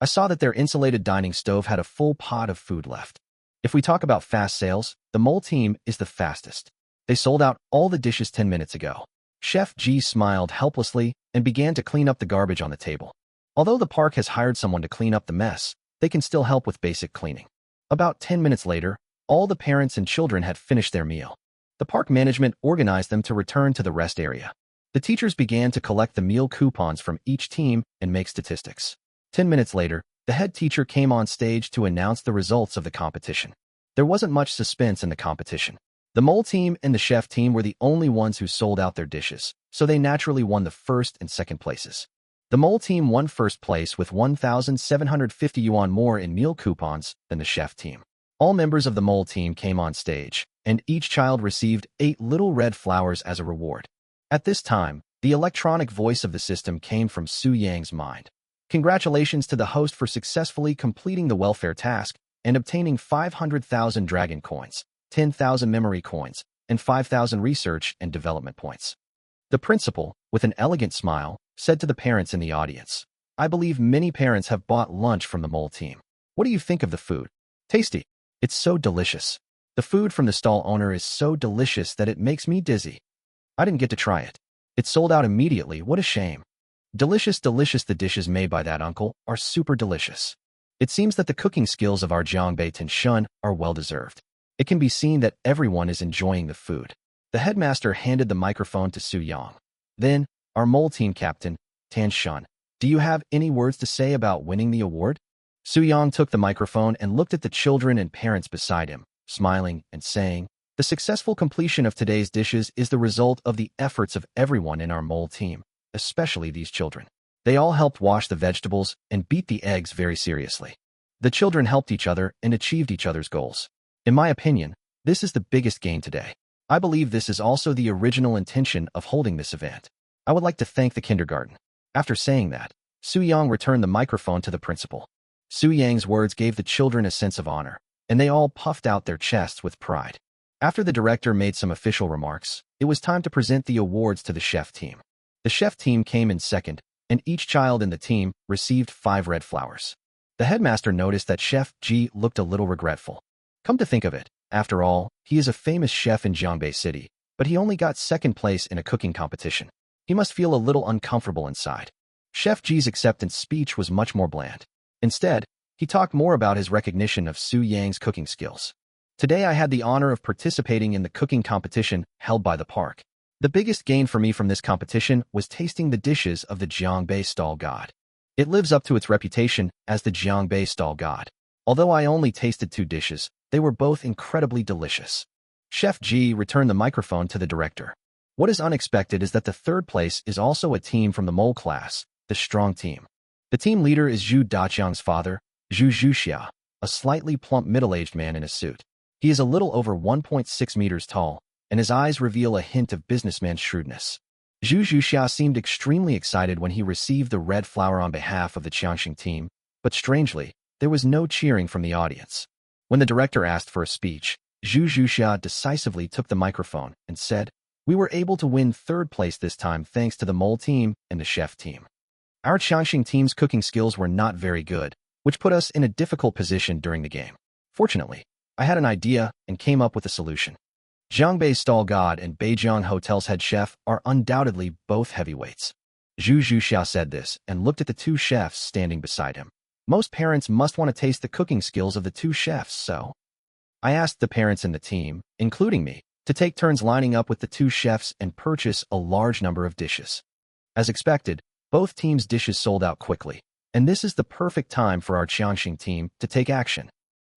I saw that their insulated dining stove had a full pot of food left. If we talk about fast sales, the mole team is the fastest. They sold out all the dishes 10 minutes ago. Chef G smiled helplessly and began to clean up the garbage on the table. Although the park has hired someone to clean up the mess, they can still help with basic cleaning. About 10 minutes later, all the parents and children had finished their meal. The park management organized them to return to the rest area. The teachers began to collect the meal coupons from each team and make statistics. 10 minutes later, the head teacher came on stage to announce the results of the competition. There wasn't much suspense in the competition. The mole team and the chef team were the only ones who sold out their dishes, so they naturally won the first and second places. The mole team won first place with 1,750 yuan more in meal coupons than the chef team. All members of the mole team came on stage, and each child received 8 little red flowers as a reward. At this time, the electronic voice of the system came from Su Yang's mind. "Congratulations to the host for successfully completing the welfare task and obtaining 500,000 dragon coins, 10,000 memory coins, and 5,000 research and development points." The principal, with an elegant smile, said to the parents in the audience, "I believe many parents have bought lunch from the mole team. What do you think of the food? Tasty. It's so delicious. The food from the stall owner is so delicious that it makes me dizzy. I didn't get to try it. It sold out immediately. What a shame. Delicious, delicious. The dishes made by that uncle are super delicious. It seems that the cooking skills of our Jiangbei Shun are well-deserved. It can be seen that everyone is enjoying the food. The headmaster handed the microphone to Su Yang. Then, our mole team captain, Tan Shun, do you have any words to say about winning the award? Su Yang took the microphone and looked at the children and parents beside him, smiling and saying, the successful completion of today's dishes is the result of the efforts of everyone in our mole team, especially these children. They all helped wash the vegetables and beat the eggs very seriously. The children helped each other and achieved each other's goals. In my opinion, this is the biggest gain today. I believe this is also the original intention of holding this event. I would like to thank the kindergarten. After saying that, Su Yang returned the microphone to the principal. Su Yang's words gave the children a sense of honor, and they all puffed out their chests with pride. After the director made some official remarks, it was time to present the awards to the chef team. The chef team came in second, and each child in the team received 5 red flowers. The headmaster noticed that Chef Ji looked a little regretful. Come to think of it, after all, he is a famous chef in Jiangbei City, but he only got second place in a cooking competition. He must feel a little uncomfortable inside. Chef Ji's acceptance speech was much more bland. Instead, he talked more about his recognition of Su Yang's cooking skills. Today I had the honor of participating in the cooking competition held by the park. The biggest gain for me from this competition was tasting the dishes of the Jiangbei stall god. It lives up to its reputation as the Jiangbei stall god. Although I only tasted 2 dishes, they were both incredibly delicious. Chef Ji returned the microphone to the director. What is unexpected is that the 3rd place is also a team from the mole class, the strong team. The team leader is Zhu Daqiang's father, Zhu Zhuxia, a slightly plump middle-aged man in a suit. He is a little over 1.6 meters tall, and his eyes reveal a hint of businessman shrewdness. Zhu Zhuxia seemed extremely excited when he received the red flower on behalf of the Qiangxing team, but strangely, there was no cheering from the audience. When the director asked for a speech, Zhu Zhuxia decisively took the microphone and said, we were able to win 3rd place this time thanks to the mole team and the chef team. Our Qiangxing team's cooking skills were not very good, which put us in a difficult position during the game. Fortunately, I had an idea and came up with a solution. Jiangbei stall god and Beijiang Hotel's head chef are undoubtedly both heavyweights. Zhu Zhuxia said this and looked at the 2 chefs standing beside him. Most parents must want to taste the cooking skills of the 2 chefs, so I asked the parents in the team, including me, to take turns lining up with the 2 chefs and purchase a large number of dishes. As expected, both teams' dishes sold out quickly, and this is the perfect time for our Qiangxing team to take action.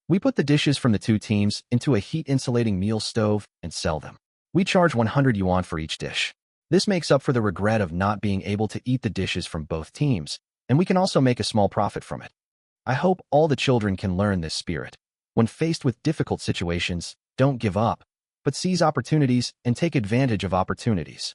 We put the dishes from the 2 teams into a heat-insulating meal stove and sell them. We charge 100 yuan for each dish. This makes up for the regret of not being able to eat the dishes from both teams, and we can also make a small profit from it. I hope all the children can learn this spirit. When faced with difficult situations, don't give up, but seize opportunities and take advantage of opportunities.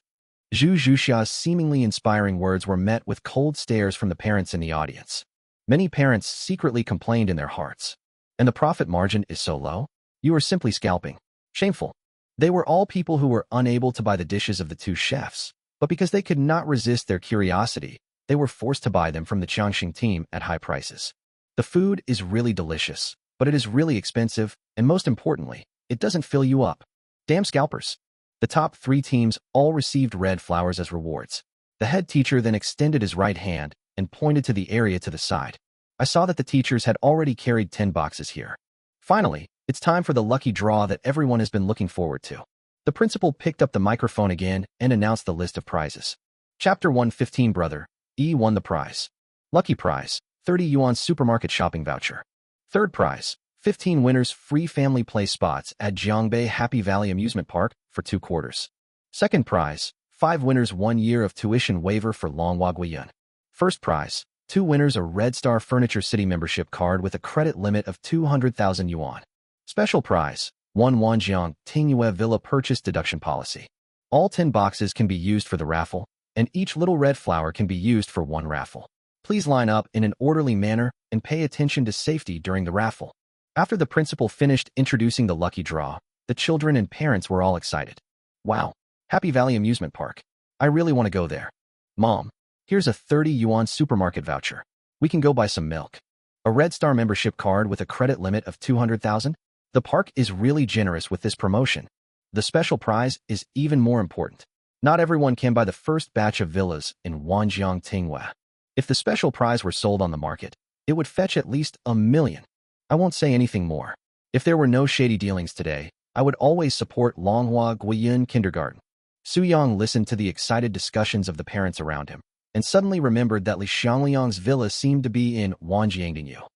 Zhu Zhuxia's seemingly inspiring words were met with cold stares from the parents in the audience. Many parents secretly complained in their hearts. And the profit margin is so low? You are simply scalping. Shameful. They were all people who were unable to buy the dishes of the 2 chefs, but because they could not resist their curiosity, they were forced to buy them from the Qiangxing team at high prices. The food is really delicious, but it is really expensive, and most importantly, it doesn't fill you up. Damn scalpers. The top 3 teams all received red flowers as rewards. The head teacher then extended his right hand and pointed to the area to the side. I saw that the teachers had already carried 10 boxes here. Finally, it's time for the lucky draw that everyone has been looking forward to. The principal picked up the microphone again and announced the list of prizes. Chapter 115 Brother, E won the prize. Lucky prize, 30 yuan supermarket shopping voucher. Third prize, 15 winners free family play spots at Jiangbei Happy Valley Amusement Park for 2 quarters. Second prize, 5 winners 1 year of tuition waiver for Longhua Guiyun. First prize, 2 winners a Red Star Furniture City membership card with a credit limit of 200,000 yuan. Special prize, 1 Wanjiang Tingyue Villa purchase deduction policy. All 10 boxes can be used for the raffle, and each little red flower can be used for 1 raffle. Please line up in an orderly manner and pay attention to safety during the raffle. After the principal finished introducing the lucky draw, the children and parents were all excited. Wow, Happy Valley Amusement Park. I really want to go there. Mom, here's a 30 yuan supermarket voucher. We can go buy some milk. A Red Star membership card with a credit limit of 200,000? The park is really generous with this promotion. The special prize is even more important. Not everyone can buy the first batch of villas in Wanjiang Tinghua. If the special prize were sold on the market, it would fetch at least 1 million. I won't say anything more. If there were no shady dealings today, I would always support Longhua Guiyun Kindergarten. Su Yang listened to the excited discussions of the parents around him, and suddenly remembered that Li Xiangliang's villa seemed to be in Wanjiangtingyu.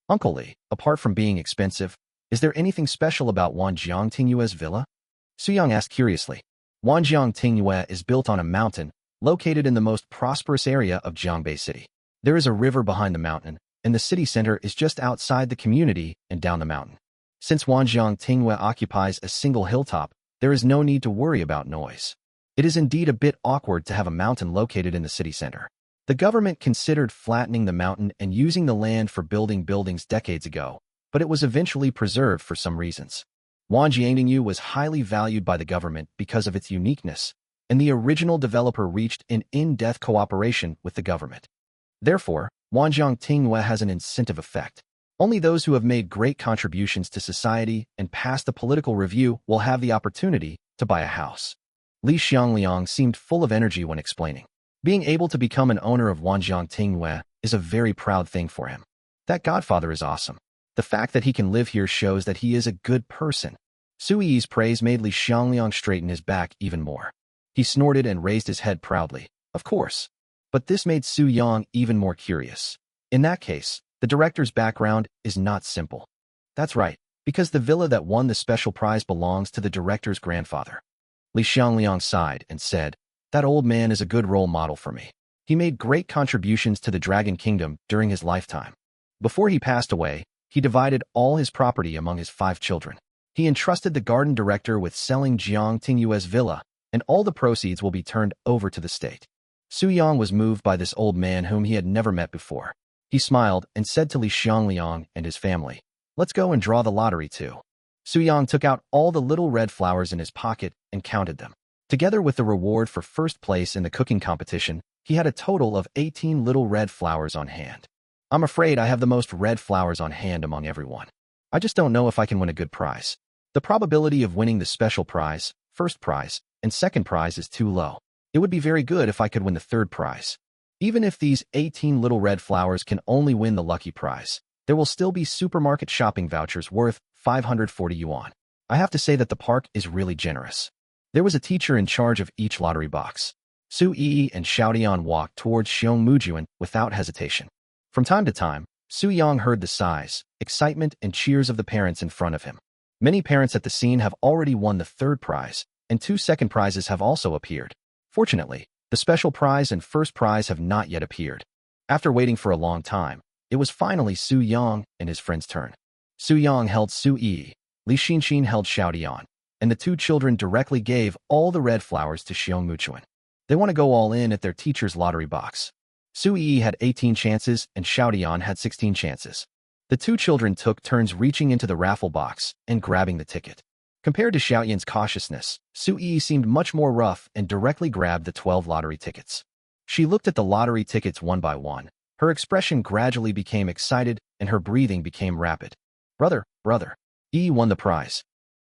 Uncle Li, apart from being expensive, is there anything special about Wanjiangtingyu's villa? Su Yang asked curiously. Wanjiangtingyue is built on a mountain, located in the most prosperous area of Jiangbei City. There is a river behind the mountain, and the city center is just outside the community and down the mountain. Since Wanjiangtingyue occupies a single hilltop, there is no need to worry about noise. It is indeed a bit awkward to have a mountain located in the city center. The government considered flattening the mountain and using the land for building buildings decades ago, but it was eventually preserved for some reasons. Wanjiangtingyu was highly valued by the government because of its uniqueness, and the original developer reached an in-depth cooperation with the government. Therefore, Wanjiangtingyue has an incentive effect. Only those who have made great contributions to society and passed the political review will have the opportunity to buy a house. Li Xiangliang seemed full of energy when explaining. Being able to become an owner of Wanjiangtingyue is a very proud thing for him. That godfather is awesome. The fact that he can live here shows that he is a good person. Su Yi's praise made Li Xiangliang straighten his back even more. He snorted and raised his head proudly. Of course. But this made Su Yang even more curious. In that case, the director's background is not simple. That's right, because the villa that won the special prize belongs to the director's grandfather. Li Xiangliang sighed and said, "That old man is a good role model for me. He made great contributions to the Dragon Kingdom during his lifetime. Before he passed away, he divided all his property among his 5 children. He entrusted the garden director with selling Jiangtingyue's villa, and all the proceeds will be turned over to the state." Su Yang was moved by this old man whom he had never met before. He smiled and said to Li Xiangliang and his family, "Let's go and draw the lottery too." Su Yang took out all the little red flowers in his pocket and counted them. Together with the reward for first place in the cooking competition, he had a total of 18 little red flowers on hand. "I'm afraid I have the most red flowers on hand among everyone. I just don't know if I can win a good prize. The probability of winning the special prize, first prize, and second prize is too low. It would be very good if I could win the third prize. Even if these 18 little red flowers can only win the lucky prize, there will still be supermarket shopping vouchers worth 540 yuan. I have to say that the park is really generous." There was a teacher in charge of each lottery box. Su Yi and Xiaodian walked towards Xiong Mujuan without hesitation. From time to time, Su Yang heard the sighs, excitement, and cheers of the parents in front of him. Many parents at the scene have already won the third prize, and 2 second prizes have also appeared. Fortunately, the special prize and first prize have not yet appeared. After waiting for a long time, it was finally Su Yang and his friend's turn. Su Yang held Su Yi, Li Xinxin held Xiaodian, and the 2 children directly gave all the red flowers to Xiong Muchuan. They want to go all in at their teacher's lottery box. Su Yi had 18 chances and Xiaodian had 16 chances. The 2 children took turns reaching into the raffle box and grabbing the ticket. Compared to Xiaoyan's cautiousness, Su Yi seemed much more rough and directly grabbed the 12 lottery tickets. She looked at the lottery tickets one by one. Her expression gradually became excited and her breathing became rapid. Brother. Yi won the prize."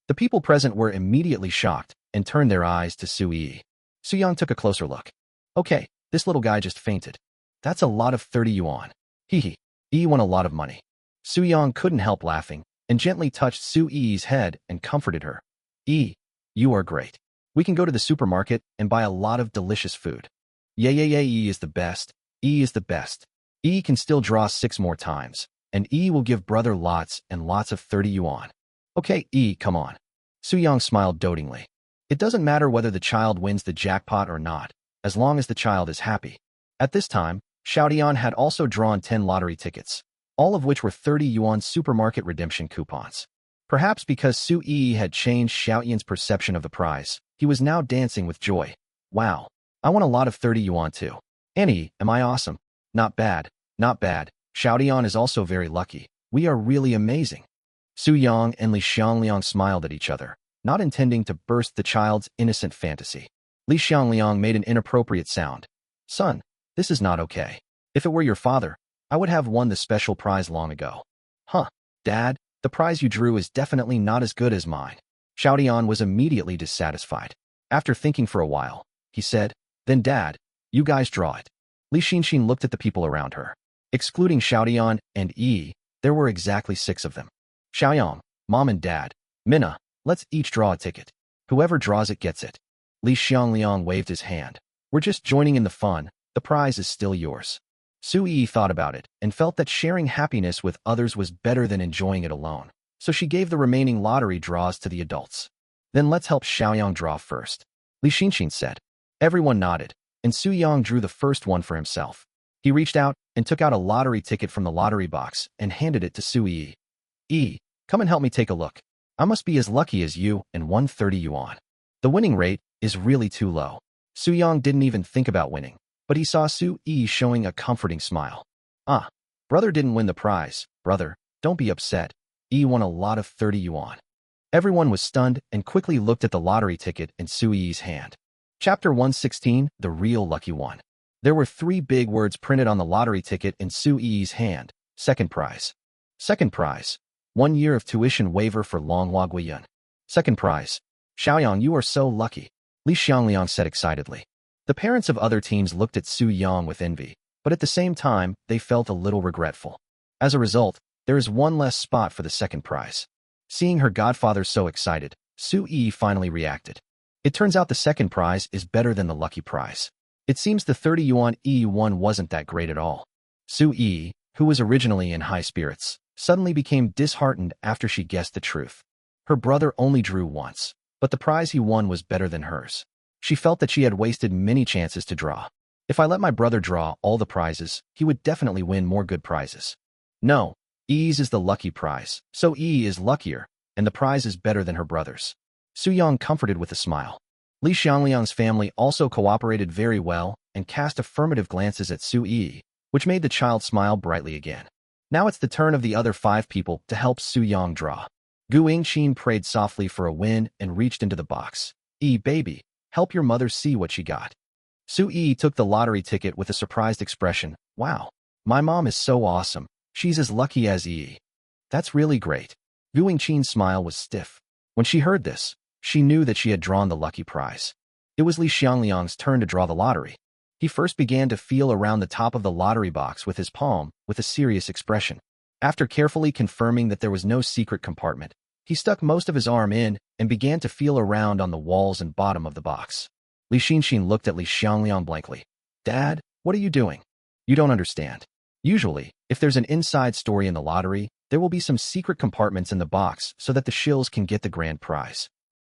The people present were immediately shocked and turned their eyes to Su Yi. Su Yang took a closer look. "Okay, this little guy just fainted. That's a lot of 30 yuan. Hee. Yi won a lot of money." Su Yang couldn't help laughing and gently touched Su Yi's head and comforted her. "Yi, you are great. We can go to the supermarket and buy a lot of delicious food. Yeah, Yi is the best. Yi is the best. Yi can still draw 6 more times, and Yi will give brother lots and lots of 30 yuan. Okay, Yi, come on." Su Yang smiled dotingly. It doesn't matter whether the child wins the jackpot or not, as long as the child is happy. At this time, Xiaodian had also drawn 10 lottery tickets, all of which were 30 yuan supermarket redemption coupons. Perhaps because Su Yi had changed Xiaoyan's perception of the prize, he was now dancing with joy. "Wow, I won a lot of 30 yuan too. Annie, am I awesome? Not bad. Xiaodian is also very lucky. We are really amazing." Su Yang and Li Xiangliang smiled at each other, not intending to burst the child's innocent fantasy. Li Xiangliang made an inappropriate sound. "Son, this is not okay. If it were your father, I would have won the special prize long ago." "Huh, Dad, the prize you drew is definitely not as good as mine." Xiaodian was immediately dissatisfied. After thinking for a while, he said. Then Dad, you guys draw it. Li Xinxin looked at the people around her. Excluding Xiaoyan and Yi, there were exactly 6 of them. Xiaoyang, Mom and Dad, Minna, let's each draw a ticket. Whoever draws it gets it. Li Xiangliang waved his hand. We're just joining in the fun. The prize is still yours. Su Yi thought about it and felt that sharing happiness with others was better than enjoying it alone. So she gave the remaining lottery draws to the adults. Then let's help Xiaoyang draw first, Li Xinxin said. Everyone nodded, and Su Yang drew the first one for himself. He reached out and took out a lottery ticket from the lottery box and handed it to Su Yi. Yi, come and help me take a look. I must be as lucky as you and 130 yuan. The winning rate is really too low. Su Yang didn't even think about winning, but he saw Su Yi showing a comforting smile. Ah, brother didn't win the prize. Brother, don't be upset. Yi won a lot of 30 yuan. Everyone was stunned and quickly looked at the lottery ticket in Su Yi's hand. Chapter 116, The Real Lucky One. There were 3 big words printed on the lottery ticket in Su Yi's hand. Second prize. Second prize. 1 year of tuition waiver for Longhua Guiyun. Second prize. Xiaoyang, you are so lucky, Li Xiangliang said excitedly. The parents of other teams looked at Su Yang with envy, but at the same time, they felt a little regretful. As a result, there is 1 less spot for the second prize. Seeing her godfather so excited, Su Yi finally reacted. It turns out the second prize is better than the lucky prize. It seems the 30 yuan Yi won wasn't that great at all. Su Yi, who was originally in high spirits, suddenly became disheartened after she guessed the truth. Her brother only drew once, but the prize he won was better than hers. She felt that she had wasted many chances to draw. If I let my brother draw all the prizes, he would definitely win more good prizes. No, Yi's is the lucky prize, so Yi is luckier, and the prize is better than her brother's. Su Yang comforted with a smile. Li Xiangliang's family also cooperated very well and cast affirmative glances at Su Yi, which made the child smile brightly again. Now it's the turn of the other 5 people to help Su Yang draw. Gu Yingqin prayed softly for a win and reached into the box. Yi, baby, help your mother see what she got. Su Yi took the lottery ticket with a surprised expression. Wow, my mom is so awesome. She's as lucky as Yi. That's really great. Gu Yingqin's smile was stiff. When she heard this, she knew that she had drawn the lucky prize. It was Li Xiangliang's turn to draw the lottery. He first began to feel around the top of the lottery box with his palm, with a serious expression. After carefully confirming that there was no secret compartment, he stuck most of his arm in and began to feel around on the walls and bottom of the box. Li Xinxin looked at Li Xiangliang blankly. Dad, what are you doing? You don't understand. Usually, if there's an inside story in the lottery, there will be some secret compartments in the box so that the shills can get the grand prize.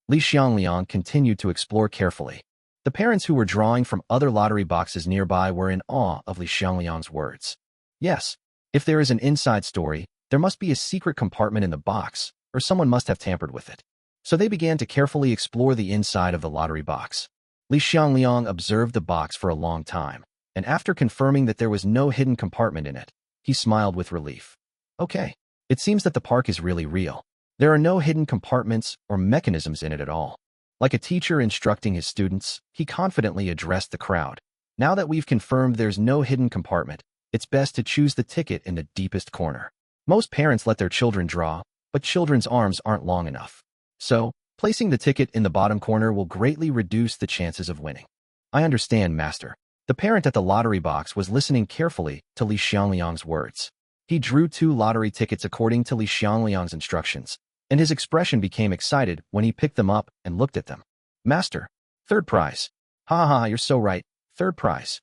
Li Xiangliang continued to explore carefully. The parents who were drawing from other lottery boxes nearby were in awe of Li Xiangliang's words. Yes, if there is an inside story, there must be a secret compartment in the box, or someone must have tampered with it. So they began to carefully explore the inside of the lottery box. Li Xiangliang observed the box for a long time, and after confirming that there was no hidden compartment in it, he smiled with relief. Okay, it seems that the park is really real. There are no hidden compartments or mechanisms in it at all. Like a teacher instructing his students, he confidently addressed the crowd. Now that we've confirmed there's no hidden compartment, it's best to choose the ticket in the deepest corner. Most parents let their children draw, but children's arms aren't long enough. So, placing the ticket in the bottom corner will greatly reduce the chances of winning. I understand, Master. The parent at the lottery box was listening carefully to Li Xiangliang's words. He drew 2 lottery tickets according to Li Xiangliang's instructions, and his expression became excited when he picked them up and looked at them. Master, 3rd prize. Ha ha, you're so right, 3rd prize.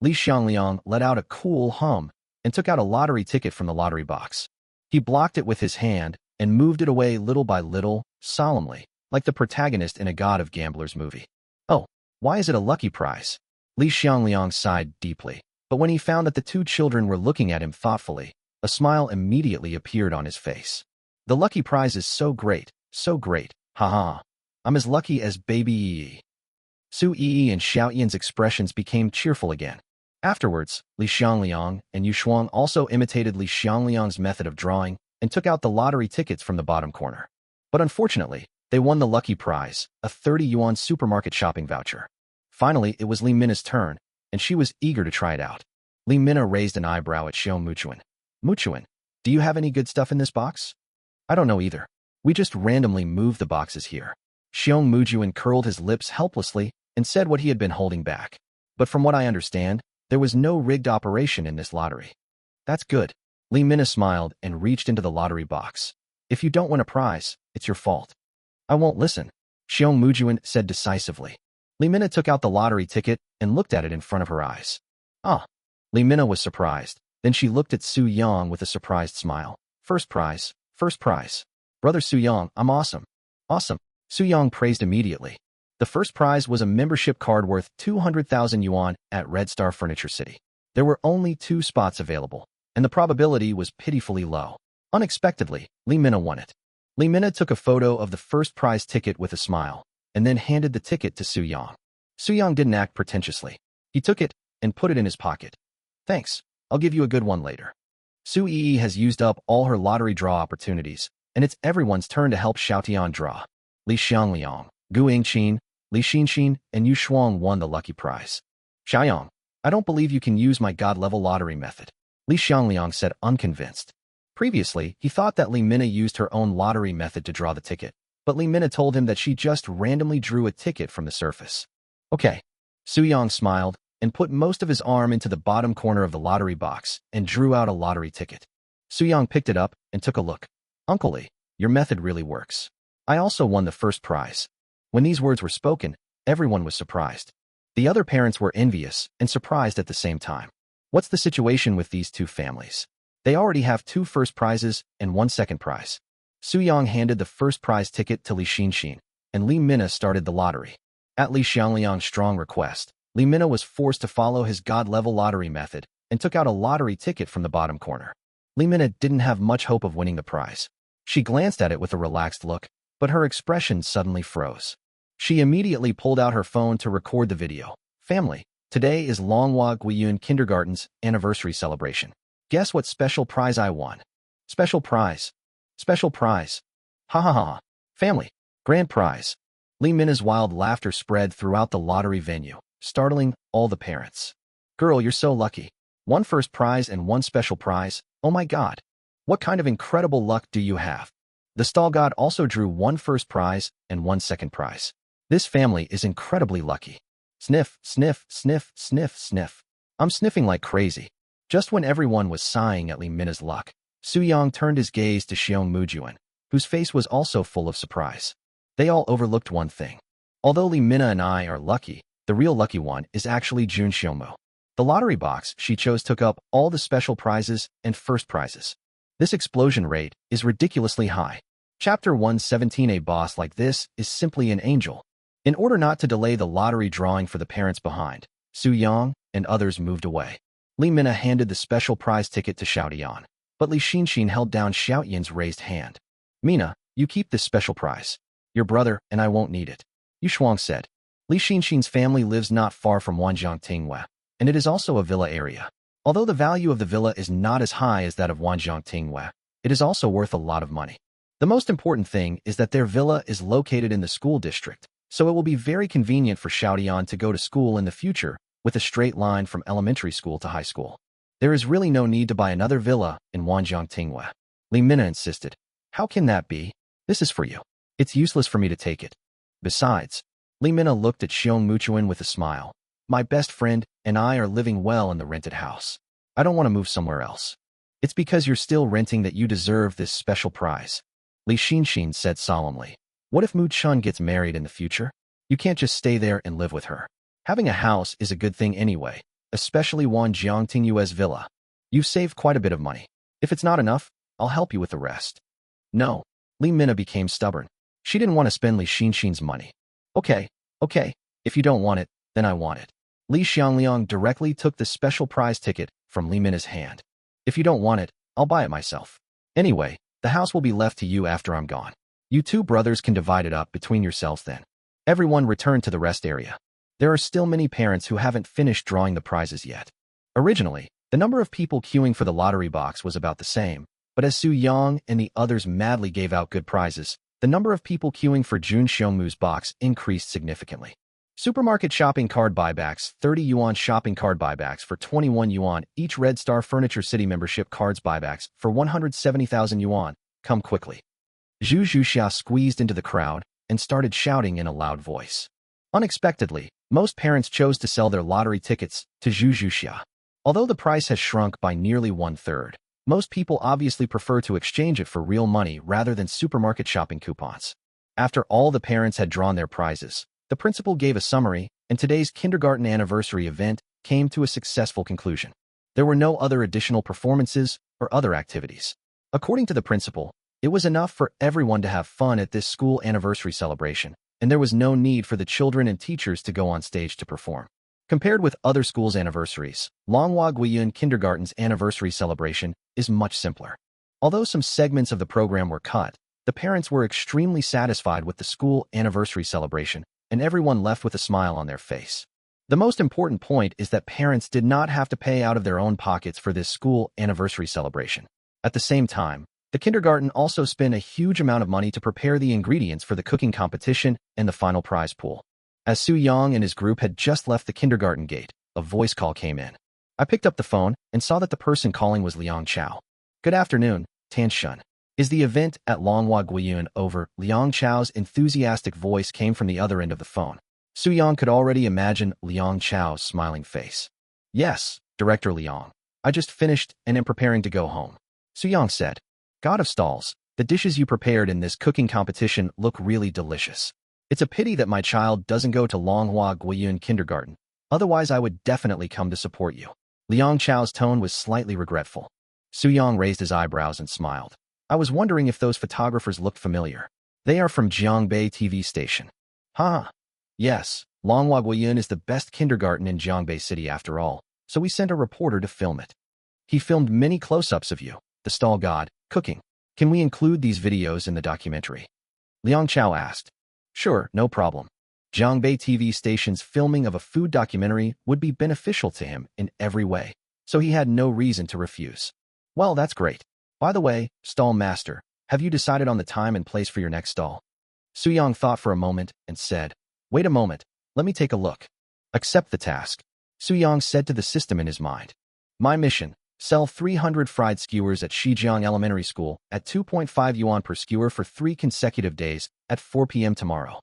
Li Xiangliang let out a cool hum and took out a lottery ticket from the lottery box. He blocked it with his hand and moved it away little by little, solemnly, like the protagonist in a God of Gamblers movie. Oh, why is it a lucky prize? Li Xiangliang sighed deeply, but when he found that the 2 children were looking at him thoughtfully, a smile immediately appeared on his face. The lucky prize is so great, ha ha. I'm as lucky as baby Yi. Su Yi and Xiaoyan's expressions became cheerful again. Afterwards, Li Xiangliang and Yu Shuang also imitated Li Xiangliang's method of drawing and took out the lottery tickets from the bottom corner. But unfortunately, they won the lucky prize, a 30 yuan supermarket shopping voucher. Finally, it was Li Minna's turn, and she was eager to try it out. Li Minna raised an eyebrow at Xiong Muchuan. Muchuan, do you have any good stuff in this box? I don't know either. We just randomly moved the boxes here. Xiong Mujuan curled his lips helplessly and said what he had been holding back. But from what I understand, there was no rigged operation in this lottery. That's good. Lee Mina smiled and reached into the lottery box. If you don't win a prize, it's your fault. I won't listen, Xiong Mujuan said decisively. Lee Mina took out the lottery ticket and looked at it in front of her eyes. Ah. Lee Mina was surprised. Then she looked at Su Yang with a surprised smile. First prize, first prize. Brother Su Yang, I'm awesome. Awesome. Su Yang praised immediately. The first prize was a membership card worth 200,000 yuan at Red Star Furniture City. There were only 2 spots available, and the probability was pitifully low. Unexpectedly, Lee Mina won it. Lee Mina took a photo of the first prize ticket with a smile, and then handed the ticket to Su Yang. Su Yang didn't act pretentiously. He took it and put it in his pocket. Thanks, I'll give you a good one later. Su Yi has used up all her lottery draw opportunities, and it's everyone's turn to help Xiaotian draw. Li Xiangliang, Gu Yingqin, Li Xinxin, and Yu Shuang won the lucky prize. Xiaoyang, I don't believe you can use my god-level lottery method, Li Xiangliang said unconvinced. Previously, he thought that Li Mina used her own lottery method to draw the ticket, but Li Mina told him that she just randomly drew a ticket from the surface. Okay. Su Yang smiled and put most of his arm into the bottom corner of the lottery box and drew out a lottery ticket. Su Yang picked it up and took a look. Uncle Li, your method really works. I also won the first prize. When these words were spoken, everyone was surprised. The other parents were envious and surprised at the same time. What's the situation with these 2 families? They already have 2 first prizes and 1 second prize. Su Yang handed the first prize ticket to Li Xinxin, and Li Mina started the lottery. At Li Xiangliang's strong request, Li Mina was forced to follow his god-level lottery method and took out a lottery ticket from the bottom corner. Li Mina didn't have much hope of winning the prize. She glanced at it with a relaxed look, but her expression suddenly froze. She immediately pulled out her phone to record the video. Family, today is Longhua Guiyun Kindergarten's anniversary celebration. Guess what special prize I won? Special prize. Special prize. Ha ha ha. Family. Grand prize. Li Mina's wild laughter spread throughout the lottery venue, startling all the parents. Girl, you're so lucky. 1 first prize and 1 special prize. Oh my god. What kind of incredible luck do you have? The stall god also drew 1 first prize and 1 second prize. This family is incredibly lucky. Sniff, sniff, sniff, sniff, sniff. I'm sniffing like crazy. Just when everyone was sighing at Li Mina's luck, Su Yang turned his gaze to Xiong Mujuan, whose face was also full of surprise. They all overlooked one thing. Although Li Mina and I are lucky, the real lucky one is actually Jun Xiongmu. The lottery box she chose took up all the special prizes and first prizes. This explosion rate is ridiculously high. Chapter 117. A boss like this is simply an angel. In order not to delay the lottery drawing for the parents behind, Su Yang and others moved away. Li Mina handed the special prize ticket to Xiaotian, but Li Xinxin held down Xiaotian's raised hand. Mina, you keep this special prize. Your brother and I won't need it. Yu Shuang said. Li Xinxin's family lives not far from Wanjiang Tinghua, and it is also a villa area. Although the value of the villa is not as high as that of Wanjiang Tinghua, it is also worth a lot of money. The most important thing is that their villa is located in the school district, so it will be very convenient for Xiaotian to go to school in the future with a straight line from elementary school to high school. There is really no need to buy another villa in Wanjiang Tinghua. Li Mina insisted. How can that be? This is for you. It's useless for me to take it. Besides, Li Mina looked at Xiong Muchuan with a smile. My best friend and I are living well in the rented house. I don't want to move somewhere else. It's because you're still renting that you deserve this special prize. Li Xinxin said solemnly. What if Mu Chun gets married in the future? You can't just stay there and live with her. Having a house is a good thing anyway, especially Wanjiang Tingyue's villa. You've saved quite a bit of money. If it's not enough, I'll help you with the rest. No. Li Mina became stubborn. She didn't want to spend Li Xinxin's money. Okay. If you don't want it, then I want it. Li Xiangliang directly took the special prize ticket from Li Mina's hand. If you don't want it, I'll buy it myself. Anyway, the house will be left to you after I'm gone. You 2 brothers can divide it up between yourselves then. Everyone returned to the rest area. There are still many parents who haven't finished drawing the prizes yet. Originally, the number of people queuing for the lottery box was about the same, but as Su Yang and the others madly gave out good prizes, the number of people queuing for Jun Xiongmu's box increased significantly. Supermarket shopping card buybacks, 30 yuan shopping card buybacks for 21 yuan, each Red Star Furniture City membership cards buybacks for 170,000 yuan, come quickly. Zhu Zhuxia squeezed into the crowd and started shouting in a loud voice. Unexpectedly, most parents chose to sell their lottery tickets to Zhuxia. Although the price has shrunk by nearly one-third, most people obviously prefer to exchange it for real money rather than supermarket shopping coupons. After all the parents had drawn their prizes, the principal gave a summary, and today's kindergarten anniversary event came to a successful conclusion. There were no other additional performances or other activities. According to the principal, it was enough for everyone to have fun at this school anniversary celebration, and there was no need for the children and teachers to go on stage to perform. Compared with other schools' anniversaries, Manhwa Guiyun Kindergarten's anniversary celebration is much simpler. Although some segments of the program were cut, the parents were extremely satisfied with the school anniversary celebration, and everyone left with a smile on their face. The most important point is that parents did not have to pay out of their own pockets for this school anniversary celebration. At the same time, the kindergarten also spent a huge amount of money to prepare the ingredients for the cooking competition and the final prize pool. As Su Yang and his group had just left the kindergarten gate, a voice call came in. I picked up the phone and saw that the person calling was Liang Chao. Good afternoon, Tan Shun. Is the event at Longhua Guiyun over? Liang Chao's enthusiastic voice came from the other end of the phone. Su Yang could already imagine Liang Chao's smiling face. Yes, Director Liang. I just finished and am preparing to go home. Su Yang said. God of stalls, the dishes you prepared in this cooking competition look really delicious. It's a pity that my child doesn't go to Longhua Guiyun Kindergarten. Otherwise, I would definitely come to support you. Liang Chao's tone was slightly regretful. Su Yang raised his eyebrows and smiled. I was wondering if those photographers looked familiar. They are from Jiangbei TV station. Huh? Yes, Longhua Guiyun is the best kindergarten in Jiangbei City after all, so we sent a reporter to film it. He filmed many close-ups of you, the stall god, cooking. Can we include these videos in the documentary? Liang Chao asked. Sure, no problem. Jiangbei TV station's filming of a food documentary would be beneficial to him in every way, so he had no reason to refuse. Well, that's great. By the way, stall master, have you decided on the time and place for your next stall? Su Yang thought for a moment and said, Wait a moment, let me take a look. Accept the task. Su Yang said to the system in his mind. My mission, sell 300 fried skewers at Shijiang Elementary School at 2.5 yuan per skewer for 3 consecutive days at 4 p.m. tomorrow.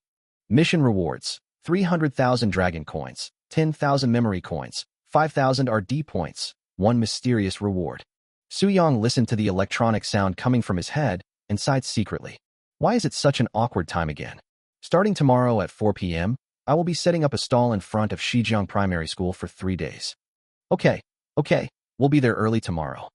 Mission rewards, 300,000 dragon coins, 10,000 memory coins, 5,000 RD points, 1 mysterious reward. Su Yang listened to the electronic sound coming from his head and sighed secretly. Why is it such an awkward time again? Starting tomorrow at 4 p.m., I will be setting up a stall in front of Shijiang Primary School for 3 days. Okay, we'll be there early tomorrow.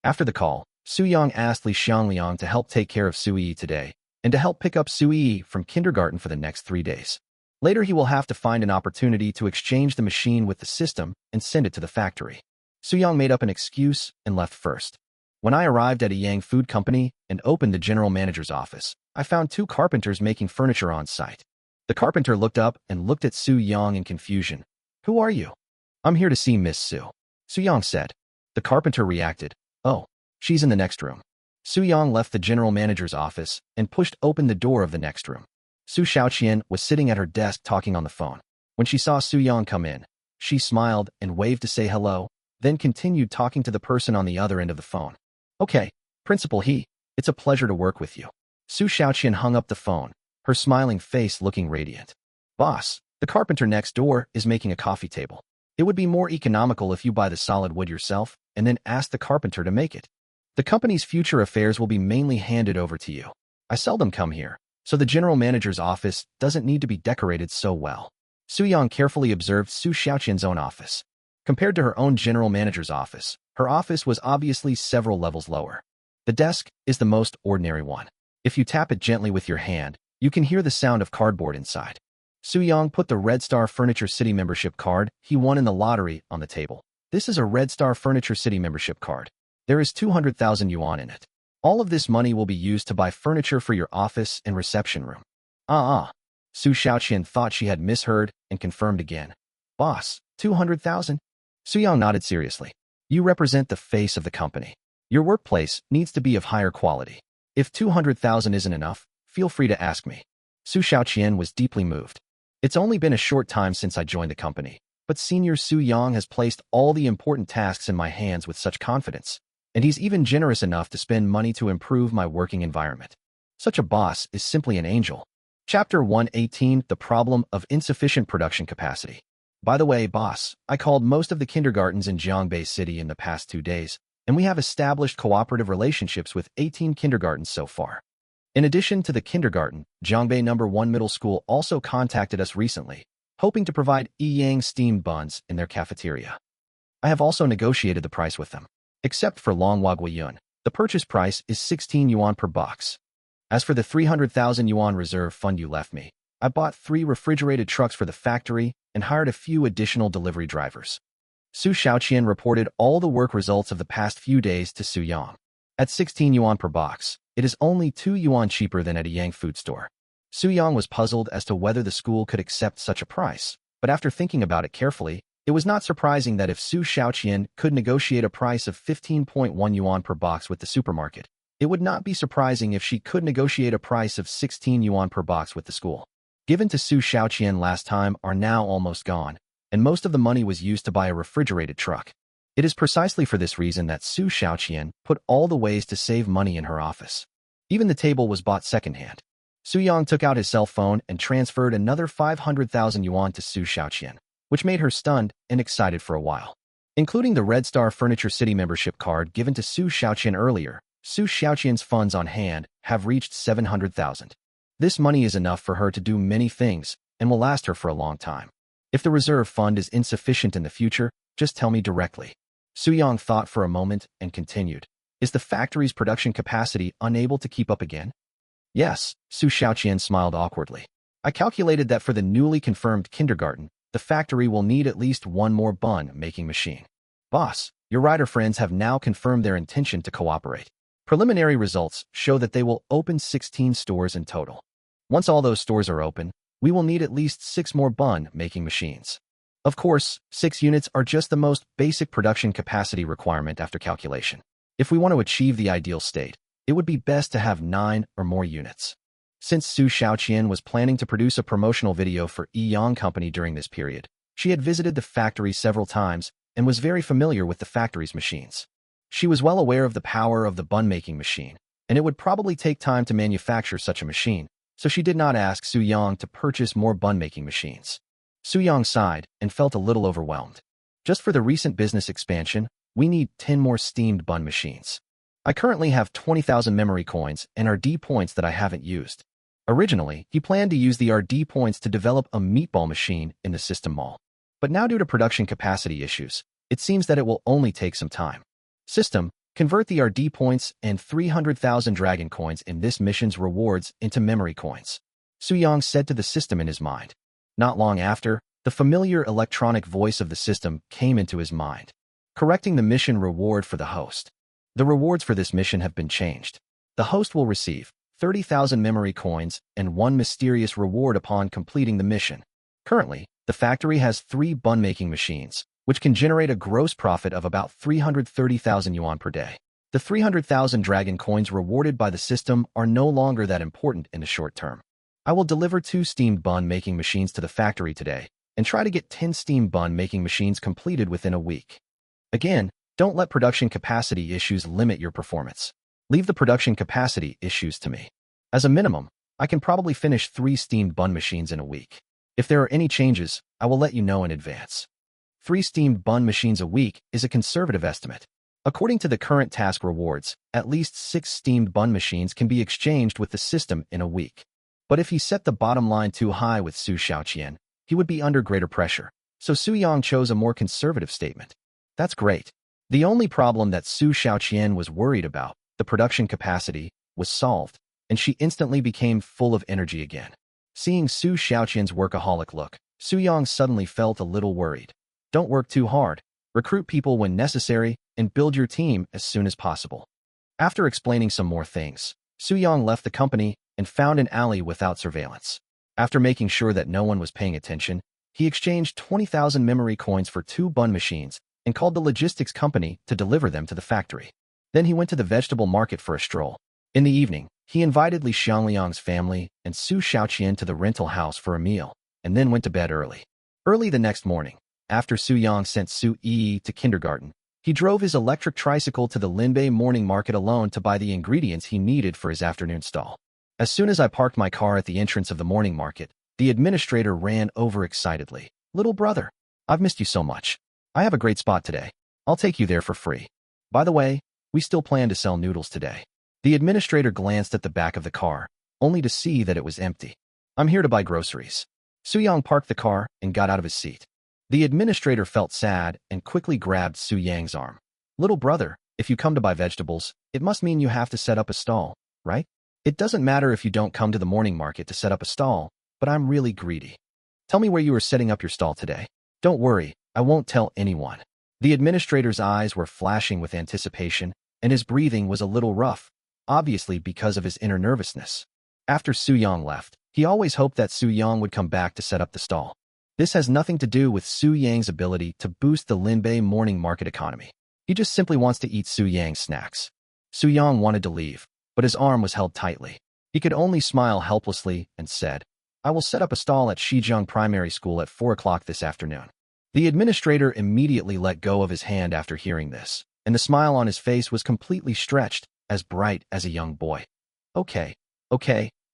After the call, Su Yang asked Li Xiangliang to help take care of Su Yi today, and to help pick up Su Yi from kindergarten for the next 3 days. Later he will have to find an opportunity to exchange the machine with the system and send it to the factory. Su Yang made up an excuse and left first. When I arrived at a Yang Food Company and opened the general manager's office, I found 2 carpenters making furniture on site. The carpenter looked up and looked at Su Yang in confusion. Who are you? I'm here to see Miss Su. Su Yang said. The carpenter reacted. Oh, she's in the next room. Su Yang left the general manager's office and pushed open the door of the next room. Su Xiaoqian was sitting at her desk talking on the phone. When she saw Su Yang come in, she smiled and waved to say hello, then continued talking to the person on the other end of the phone. Okay, Principal He, it's a pleasure to work with you. Su Xiaoqian hung up the phone, her smiling face looking radiant. Boss, the carpenter next door is making a coffee table. It would be more economical if you buy the solid wood yourself and then ask the carpenter to make it. The company's future affairs will be mainly handed over to you. I seldom come here, so the general manager's office doesn't need to be decorated so well. Su Yang carefully observed Su Xiaoqian's own office. Compared to her own general manager's office, her office was obviously several levels lower. The desk is the most ordinary one. If you tap it gently with your hand, you can hear the sound of cardboard inside. Su Yang put the Red Star Furniture City membership card he won in the lottery on the table. This is a Red Star Furniture City membership card. There is 200,000 yuan in it. All of this money will be used to buy furniture for your office and reception room. Su Xiaoqian thought she had misheard and confirmed again. Boss, 200,000? Su Yang nodded seriously. You represent the face of the company. Your workplace needs to be of higher quality. If 200,000 isn't enough, feel free to ask me. Su Xiaoqian was deeply moved. It's only been a short time since I joined the company, but Senior Su Yang has placed all the important tasks in my hands with such confidence, and he's even generous enough to spend money to improve my working environment. Such a boss is simply an angel. Chapter 118, The Problem of Insufficient Production Capacity. By the way, boss, I called most of the kindergartens in Jiangbei City in the past 2 days, and we have established cooperative relationships with 18 kindergartens so far. In addition to the kindergarten, Jiangbei No. 1 Middle School also contacted us recently, hoping to provide Yang steamed buns in their cafeteria. I have also negotiated the price with them. Except for Longhua Guiyun, the purchase price is 16 yuan per box. As for the 300,000 yuan reserve fund you left me, I bought 3 refrigerated trucks for the factory and hired a few additional delivery drivers. Su Xiaoqian reported all the work results of the past few days to Su Yang. At 16 yuan per box, it is only 2 yuan cheaper than at a Yang food store. Su Yang was puzzled as to whether the school could accept such a price, but after thinking about it carefully, it was not surprising that if Su Xiaoqian could negotiate a price of 15.1 yuan per box with the supermarket, it would not be surprising if she could negotiate a price of 16 yuan per box with the school. Given to Su Xiaoqian last time are now almost gone, and most of the money was used to buy a refrigerated truck. It is precisely for this reason that Su Xiaoqian put all the ways to save money in her office. Even the table was bought secondhand. Su Yang took out his cell phone and transferred another 500,000 yuan to Su Xiaoqian, which made her stunned and excited for a while. Including the Red Star Furniture City membership card given to Su Xiaoqian earlier, Su Xiaoqian's funds on hand have reached 700,000. This money is enough for her to do many things and will last her for a long time. If the reserve fund is insufficient in the future, just tell me directly. Su Yang thought for a moment and continued. Is the factory's production capacity unable to keep up again? Yes, Su Xiaoqian smiled awkwardly. I calculated that for the newly confirmed kindergarten, the factory will need at least one more bun-making machine. Boss, your writer friends have now confirmed their intention to cooperate. Preliminary results show that they will open 16 stores in total. Once all those stores are open, we will need at least 6 more bun-making machines. Of course, 6 units are just the most basic production capacity requirement after calculation. If we want to achieve the ideal state, it would be best to have 9 or more units. Since Su Xiaoqian was planning to produce a promotional video for Yang Company during this period, she had visited the factory several times and was very familiar with the factory's machines. She was well aware of the power of the bun-making machine, and it would probably take time to manufacture such a machine, so she did not ask Su Yang to purchase more bun-making machines. Su Yang sighed and felt a little overwhelmed. Just for the recent business expansion, we need 10 more steamed bun machines. I currently have 20,000 memory coins and RD points that I haven't used. Originally, he planned to use the RD points to develop a meatball machine in the system mall. But now due to production capacity issues, it seems that it will only take some time. System, convert the RD points and 300,000 dragon coins in this mission's rewards into memory coins. Su Yang said to the system in his mind. Not long after, the familiar electronic voice of the system came into his mind, correcting the mission reward for the host. The rewards for this mission have been changed. The host will receive 30,000 memory coins and 1 mysterious reward upon completing the mission. Currently, the factory has 3 bun-making machines, which can generate a gross profit of about 330,000 yuan per day. The 300,000 dragon coins rewarded by the system are no longer that important in the short term. I will deliver 2 steamed bun-making machines to the factory today and try to get 10 steamed bun-making machines completed within a week. Again, don't let production capacity issues limit your performance. Leave the production capacity issues to me. As a minimum, I can probably finish 3 steamed bun machines in a week. If there are any changes, I will let you know in advance. 3 steamed bun machines a week is a conservative estimate. According to the current task rewards, at least 6 steamed bun machines can be exchanged with the system in a week. But if he set the bottom line too high with Su Xiaoqian, he would be under greater pressure. So Su Yang chose a more conservative statement. That's great. The only problem that Su Xiaoqian was worried about, the production capacity, was solved, and she instantly became full of energy again. Seeing Su Xiaoqian's workaholic look, Su Yang suddenly felt a little worried. Don't work too hard. Recruit people when necessary, and build your team as soon as possible. After explaining some more things, Su Yang left the company and found an alley without surveillance. After making sure that no one was paying attention, he exchanged 20,000 memory coins for 2 bun machines and called the logistics company to deliver them to the factory. Then he went to the vegetable market for a stroll. In the evening, he invited Li Xiangliang's family and Su Xiaoqian to the rental house for a meal, and then went to bed early. Early the next morning, after Su Yang sent Su Yi to kindergarten, he drove his electric tricycle to the Linbei morning market alone to buy the ingredients he needed for his afternoon stall. As soon as I parked my car at the entrance of the morning market, the administrator ran over excitedly. Little brother, I've missed you so much. I have a great spot today. I'll take you there for free. By the way, we still plan to sell noodles today. The administrator glanced at the back of the car, only to see that it was empty. I'm here to buy groceries. Su-yang parked the car and got out of his seat. The administrator felt sad and quickly grabbed Su-yang's arm. Little brother, if you come to buy vegetables, it must mean you have to set up a stall, right? It doesn't matter if you don't come to the morning market to set up a stall, but I'm really greedy. Tell me where you are setting up your stall today. Don't worry, I won't tell anyone. The administrator's eyes were flashing with anticipation, and his breathing was a little rough, obviously because of his inner nervousness. After Su-yang left, he always hoped that Su-yang would come back to set up the stall. This has nothing to do with Su-yang's ability to boost the Linbei morning market economy. He just simply wants to eat Su-yang's snacks. Su-yang wanted to leave, but his arm was held tightly. He could only smile helplessly and said, I will set up a stall at Shijiang Primary School at 4 o'clock this afternoon. The administrator immediately let go of his hand after hearing this, and the smile on his face was completely stretched, as bright as a young boy. Okay,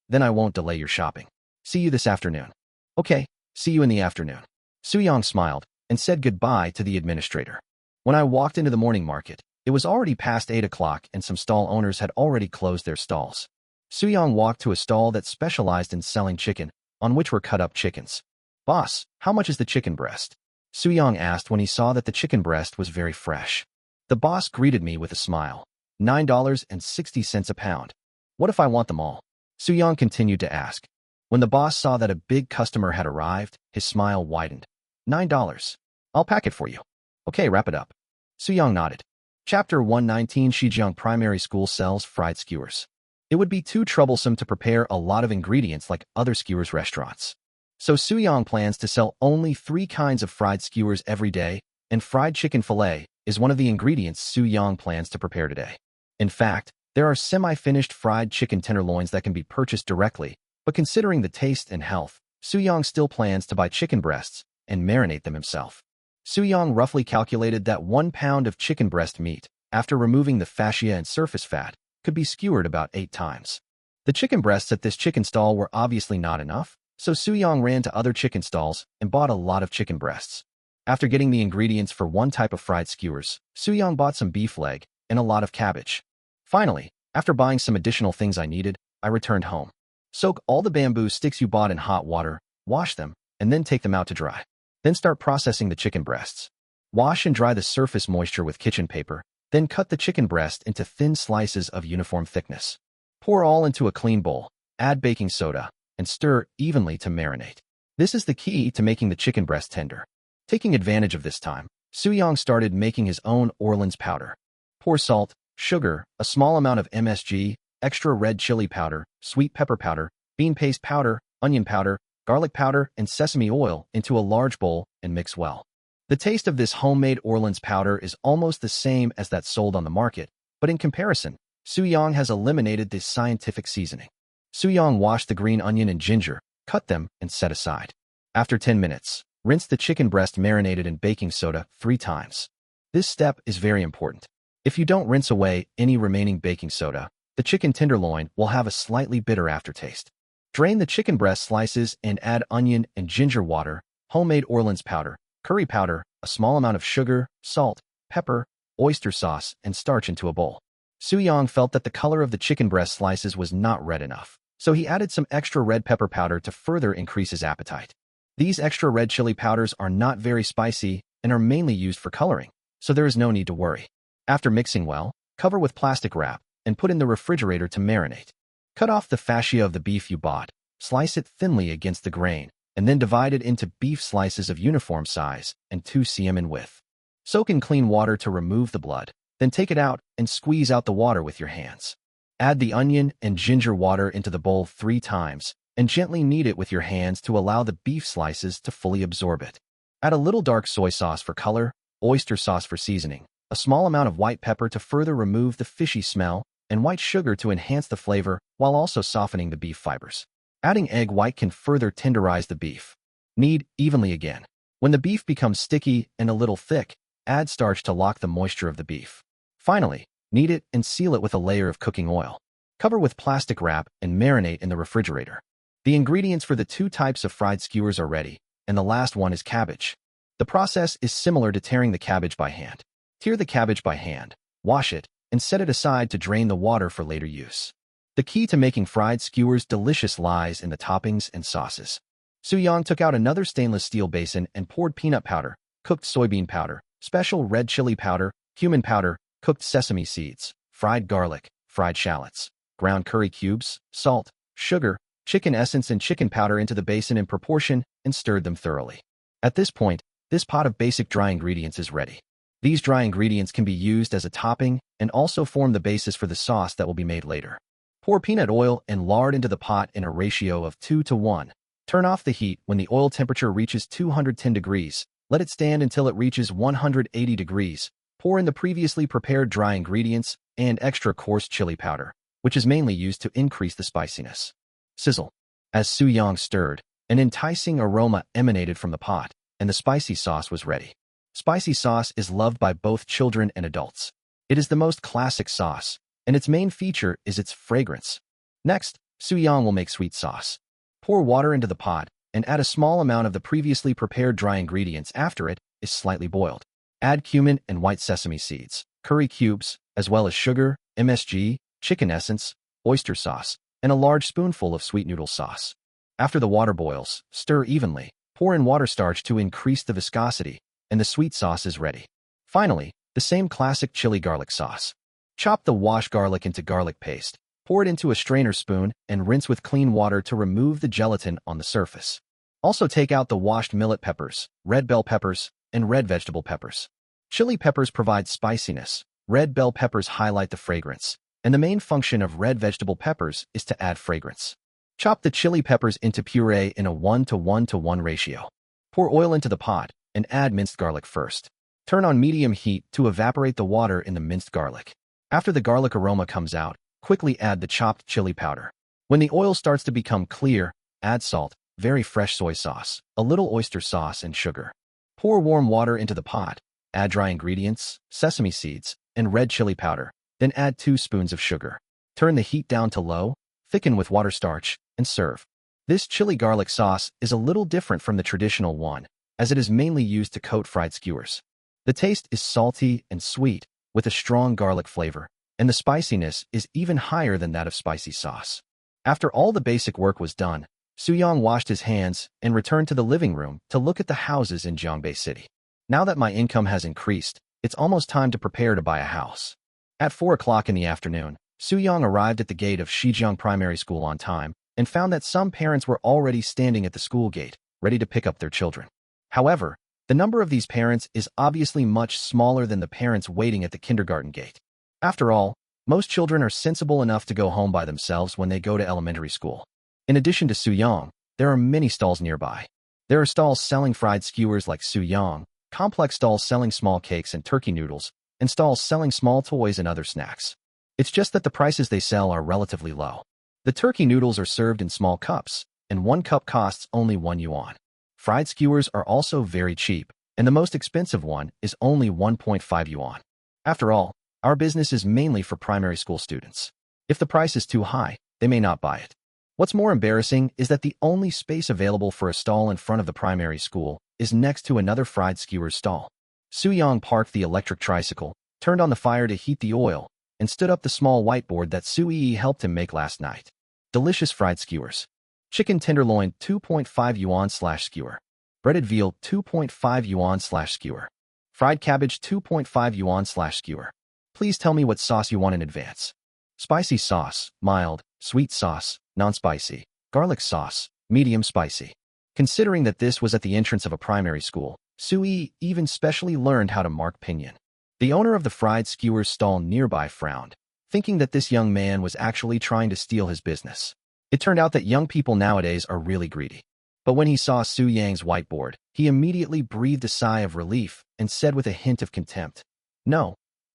then I won't delay your shopping. See you this afternoon. Okay, see you in the afternoon. Su-yang smiled and said goodbye to the administrator. When I walked into the morning market, it was already past 8 o'clock and some stall owners had already closed their stalls. Su-yang walked to a stall that specialized in selling chicken, on which were cut-up chickens. Boss, how much is the chicken breast? Su-yang asked when he saw that the chicken breast was very fresh. The boss greeted me with a smile. $9.60 a pound. What if I want them all? Su-yang continued to ask. When the boss saw that a big customer had arrived, his smile widened. $9. I'll pack it for you. Okay, wrap it up. Su-yang nodded. Chapter 119 Shijiang Primary School sells fried skewers. It would be too troublesome to prepare a lot of ingredients like other skewers restaurants. So Su-yang plans to sell only 3 kinds of fried skewers every day, and fried chicken fillet is one of the ingredients Su-yang plans to prepare today. In fact, there are semi-finished fried chicken tenderloins that can be purchased directly, but considering the taste and health, Su-yang still plans to buy chicken breasts and marinate them himself. Su-yang roughly calculated that 1 pound of chicken breast meat, after removing the fascia and surface fat, could be skewered about 8 times. The chicken breasts at this chicken stall were obviously not enough, so Su-yang ran to other chicken stalls and bought a lot of chicken breasts. After getting the ingredients for one type of fried skewers, Su-yang bought some beef leg and a lot of cabbage. Finally, after buying some additional things I needed, I returned home. Soak all the bamboo sticks you bought in hot water, wash them, and then take them out to dry. Then start processing the chicken breasts. Wash and dry the surface moisture with kitchen paper, then cut the chicken breast into thin slices of uniform thickness. Pour all into a clean bowl, add baking soda, and stir evenly to marinate. This is the key to making the chicken breast tender. Taking advantage of this time, Su-yang started making his own Orleans powder. Pour salt, sugar, a small amount of MSG, extra red chili powder, sweet pepper powder, bean paste powder, onion powder, garlic powder, and sesame oil into a large bowl and mix well. The taste of this homemade Orleans powder is almost the same as that sold on the market, but in comparison, Su-yang has eliminated this scientific seasoning. Su-yang washed the green onion and ginger, cut them, and set aside. After 10 minutes, rinse the chicken breast marinated in baking soda 3 times. This step is very important. If you don't rinse away any remaining baking soda, the chicken tenderloin will have a slightly bitter aftertaste. Drain the chicken breast slices and add onion and ginger water, homemade Orleans powder, curry powder, a small amount of sugar, salt, pepper, oyster sauce, and starch into a bowl. Su-yang felt that the color of the chicken breast slices was not red enough, so he added some extra red pepper powder to further increase his appetite. These extra red chili powders are not very spicy and are mainly used for coloring, so there is no need to worry. After mixing well, cover with plastic wrap and put in the refrigerator to marinate. Cut off the fascia of the beef you bought, slice it thinly against the grain, and then divide it into beef slices of uniform size and 2 cm in width. Soak in clean water to remove the blood, then take it out and squeeze out the water with your hands. Add the onion and ginger water into the bowl 3 times and gently knead it with your hands to allow the beef slices to fully absorb it. Add a little dark soy sauce for color, oyster sauce for seasoning, a small amount of white pepper to further remove the fishy smell, and white sugar to enhance the flavor while also softening the beef fibers. Adding egg white can further tenderize the beef. Knead evenly again. When the beef becomes sticky and a little thick, add starch to lock the moisture of the beef. Finally, knead it and seal it with a layer of cooking oil. Cover with plastic wrap and marinate in the refrigerator. The ingredients for the 2 types of fried skewers are ready, and the last one is cabbage. The process is similar to tearing the cabbage by hand. Tear the cabbage by hand, wash it, and set it aside to drain the water for later use. The key to making fried skewers delicious lies in the toppings and sauces. Soo-young took out another stainless steel basin and poured peanut powder, cooked soybean powder, special red chili powder, cumin powder, cooked sesame seeds, fried garlic, fried shallots, ground curry cubes, salt, sugar, chicken essence and chicken powder into the basin in proportion and stirred them thoroughly. At this point, this pot of basic dry ingredients is ready. These dry ingredients can be used as a topping and also form the basis for the sauce that will be made later. Pour peanut oil and lard into the pot in a ratio of 2:1. Turn off the heat when the oil temperature reaches 210 degrees. Let it stand until it reaches 180 degrees. Pour in the previously prepared dry ingredients and extra coarse chili powder, which is mainly used to increase the spiciness. Sizzle. As Soo-young stirred, an enticing aroma emanated from the pot, and the spicy sauce was ready. Spicy sauce is loved by both children and adults. It is the most classic sauce, and its main feature is its fragrance. Next, Soo-young will make sweet sauce. Pour water into the pot and add a small amount of the previously prepared dry ingredients after it is slightly boiled. Add cumin and white sesame seeds, curry cubes, as well as sugar, MSG, chicken essence, oyster sauce, and a large spoonful of sweet noodle sauce. After the water boils, stir evenly. Pour in water starch to increase the viscosity, and the sweet sauce is ready. Finally, the same classic chili garlic sauce. Chop the washed garlic into garlic paste. Pour it into a strainer spoon and rinse with clean water to remove the gelatin on the surface. Also take out the washed millet peppers, red bell peppers, and red vegetable peppers. Chili peppers provide spiciness, red bell peppers highlight the fragrance, and the main function of red vegetable peppers is to add fragrance. Chop the chili peppers into puree in a 1:1 ratio. Pour oil into the pot and add minced garlic first. Turn on medium heat to evaporate the water in the minced garlic. After the garlic aroma comes out, quickly add the chopped chili powder. When the oil starts to become clear, add salt, very fresh soy sauce, a little oyster sauce, and sugar. Pour warm water into the pot. Add dry ingredients, sesame seeds, and red chili powder. Then add 2 spoons of sugar. Turn the heat down to low, thicken with water starch, and serve. This chili garlic sauce is a little different from the traditional one, as it is mainly used to coat fried skewers. The taste is salty and sweet, with a strong garlic flavor, and the spiciness is even higher than that of spicy sauce. After all the basic work was done, Soo-young washed his hands and returned to the living room to look at the houses in Jeongbei City. Now that my income has increased, it's almost time to prepare to buy a house. At 4 o'clock in the afternoon, Soo-young arrived at the gate of Shijiang Primary School on time and found that some parents were already standing at the school gate, ready to pick up their children. However, the number of these parents is obviously much smaller than the parents waiting at the kindergarten gate. After all, most children are sensible enough to go home by themselves when they go to elementary school. In addition to Soo-young, there are many stalls nearby. There are stalls selling fried skewers like Soo-young, complex stalls selling small cakes and turkey noodles, and stalls selling small toys and other snacks. It's just that the prices they sell are relatively low. The turkey noodles are served in small cups, and 1 cup costs only 1 yuan. Fried skewers are also very cheap, and the most expensive one is only 1.5 yuan. After all, our business is mainly for primary school students. If the price is too high, they may not buy it. What's more embarrassing is that the only space available for a stall in front of the primary school is next to another fried skewers stall. Soo-young parked the electric tricycle, turned on the fire to heat the oil, and stood up the small whiteboard that Soo-yi helped him make last night. Delicious fried skewers. Chicken tenderloin 2.5 yuan/skewer. Breaded veal 2.5 yuan/skewer. Fried cabbage 2.5 yuan/skewer. Please tell me what sauce you want in advance. Spicy sauce, mild, sweet sauce, non-spicy, garlic sauce, medium spicy. Considering that this was at the entrance of a primary school, Soo-yi even specially learned how to mark pinyin. The owner of the fried skewers stall nearby frowned, thinking that this young man was actually trying to steal his business. It turned out that young people nowadays are really greedy. But when he saw Soo-young's whiteboard, he immediately breathed a sigh of relief and said with a hint of contempt, "No,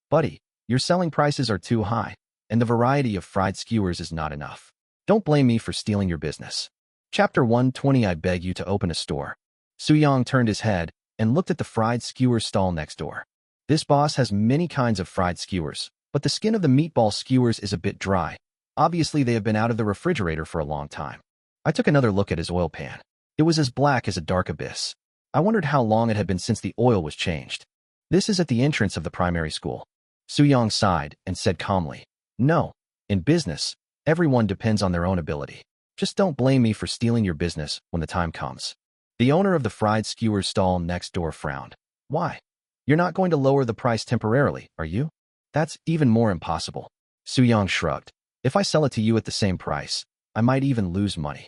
buddy, your selling prices are too high, and the variety of fried skewers is not enough. Don't blame me for stealing your business." Chapter 120. I beg you to open a store. Soo-young turned his head and looked at the fried skewers stall next door. This boss has many kinds of fried skewers, but the skin of the meatball skewers is a bit dry, Obviously, they have been out of the refrigerator for a long time. I took another look at his oil pan. It was as black as a dark abyss. I wondered how long it had been since the oil was changed. This is at the entrance of the primary school. Su-young sighed and said calmly, "No. In business, everyone depends on their own ability. Just don't blame me for stealing your business when the time comes." The owner of the fried skewers stall next door frowned. "Why? You're not going to lower the price temporarily, are you?" "That's even more impossible." Su-young shrugged. "If I sell it to you at the same price, I might even lose money."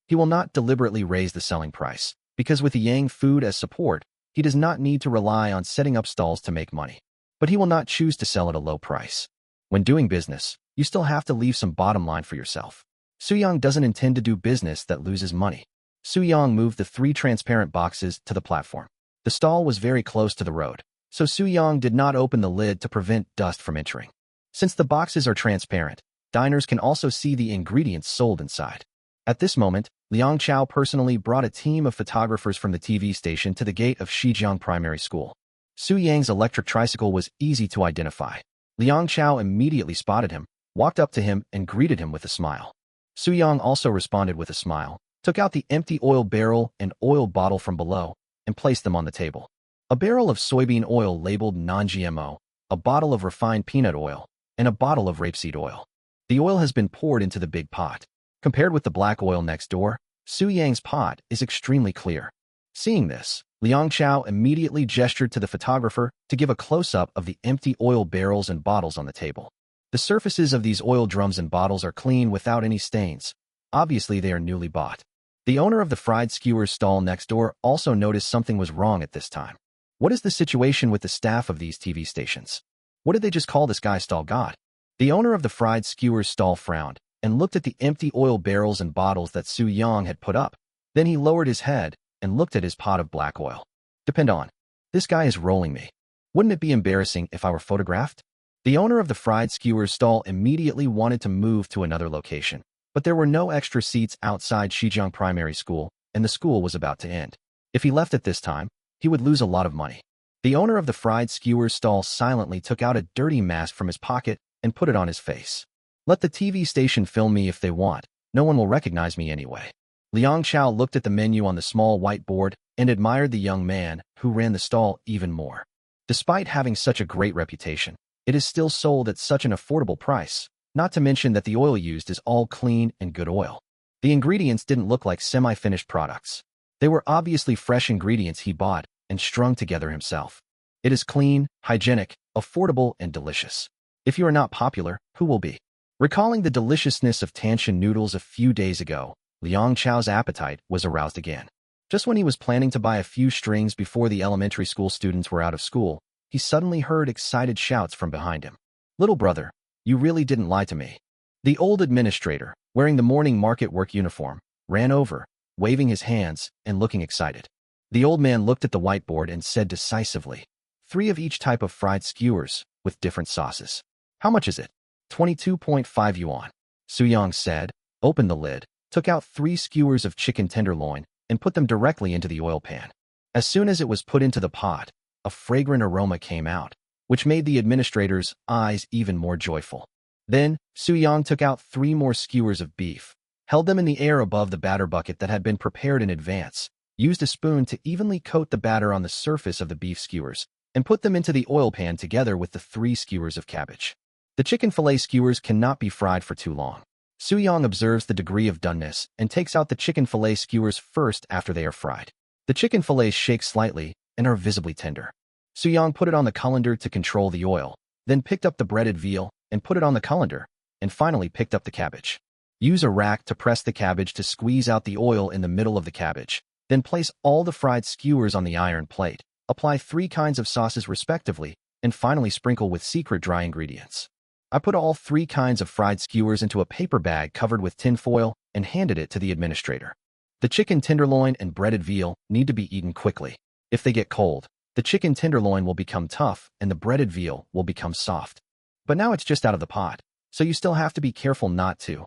He will not deliberately raise the selling price, because with the Yang food as support, he does not need to rely on setting up stalls to make money. But he will not choose to sell at a low price. When doing business, you still have to leave some bottom line for yourself. Su-young doesn't intend to do business that loses money. Su-young moved the 3 transparent boxes to the platform. The stall was very close to the road, so Su-young did not open the lid to prevent dust from entering. Since the boxes are transparent, diners can also see the ingredients sold inside. At this moment, Liang Chao personally brought a team of photographers from the TV station to the gate of Shijiang Primary School. Su-yang's electric tricycle was easy to identify. Liang Chao immediately spotted him, walked up to him, and greeted him with a smile. Su-young also responded with a smile, took out the empty oil barrel and oil bottle from below, and placed them on the table. A barrel of soybean oil labeled non-GMO, a bottle of refined peanut oil, and a bottle of rapeseed oil. The oil has been poured into the big pot. Compared with the black oil next door, Su-yang's pot is extremely clear. Seeing this, Liang Chao immediately gestured to the photographer to give a close-up of the empty oil barrels and bottles on the table. The surfaces of these oil drums and bottles are clean without any stains. Obviously, they are newly bought. The owner of the fried skewers stall next door also noticed something was wrong at this time. What is the situation with the staff of these TV stations? What did they just call this guy stall god? The owner of the fried skewers stall frowned and looked at the empty oil barrels and bottles that Su-young had put up. Then he lowered his head and looked at his pot of black oil. "Depend on. This guy is rolling me. Wouldn't it be embarrassing if I were photographed?" The owner of the fried skewers stall immediately wanted to move to another location, but there were no extra seats outside Shijiang Primary School, and the school was about to end. If he left at this time, he would lose a lot of money. The owner of the fried skewers stall silently took out a dirty mask from his pocket and put it on his face. "Let the TV station film me if they want. No one will recognize me anyway." Liang Chao looked at the menu on the small whiteboard and admired the young man who ran the stall even more. Despite having such a great reputation, it is still sold at such an affordable price, not to mention that the oil used is all clean and good oil. The ingredients didn't look like semi-finished products. They were obviously fresh ingredients he bought and strung together himself. It is clean, hygienic, affordable, and delicious. If you are not popular, who will be? Recalling the deliciousness of Tanshan noodles a few days ago, Liang Chao's appetite was aroused again. Just when he was planning to buy a few strings before the elementary school students were out of school, he suddenly heard excited shouts from behind him. "Little brother, you really didn't lie to me." The old administrator, wearing the morning market work uniform, ran over, waving his hands and looking excited. The old man looked at the whiteboard and said decisively, 3 of each type of fried skewers, with different sauces. "How much is it?" 22.5 yuan. Su-young said, opened the lid, took out 3 skewers of chicken tenderloin, and put them directly into the oil pan. As soon as it was put into the pot, a fragrant aroma came out, which made the administrator's eyes even more joyful. Then, Su-young took out 3 more skewers of beef, held them in the air above the batter bucket that had been prepared in advance, used a spoon to evenly coat the batter on the surface of the beef skewers, and put them into the oil pan together with the 3 skewers of cabbage. The chicken fillet skewers cannot be fried for too long. Su-young observes the degree of doneness and takes out the chicken fillet skewers first after they are fried. The chicken fillets shake slightly and are visibly tender. Su-young put it on the colander to control the oil, then picked up the breaded veal and put it on the colander, and finally picked up the cabbage. Use a rack to press the cabbage to squeeze out the oil in the middle of the cabbage, then place all the fried skewers on the iron plate, apply 3 kinds of sauces respectively, and finally sprinkle with secret dry ingredients. I put all 3 kinds of fried skewers into a paper bag covered with tin foil and handed it to the administrator. The chicken tenderloin and breaded veal need to be eaten quickly. If they get cold, the chicken tenderloin will become tough and the breaded veal will become soft. But now it's just out of the pot, so you still have to be careful not to.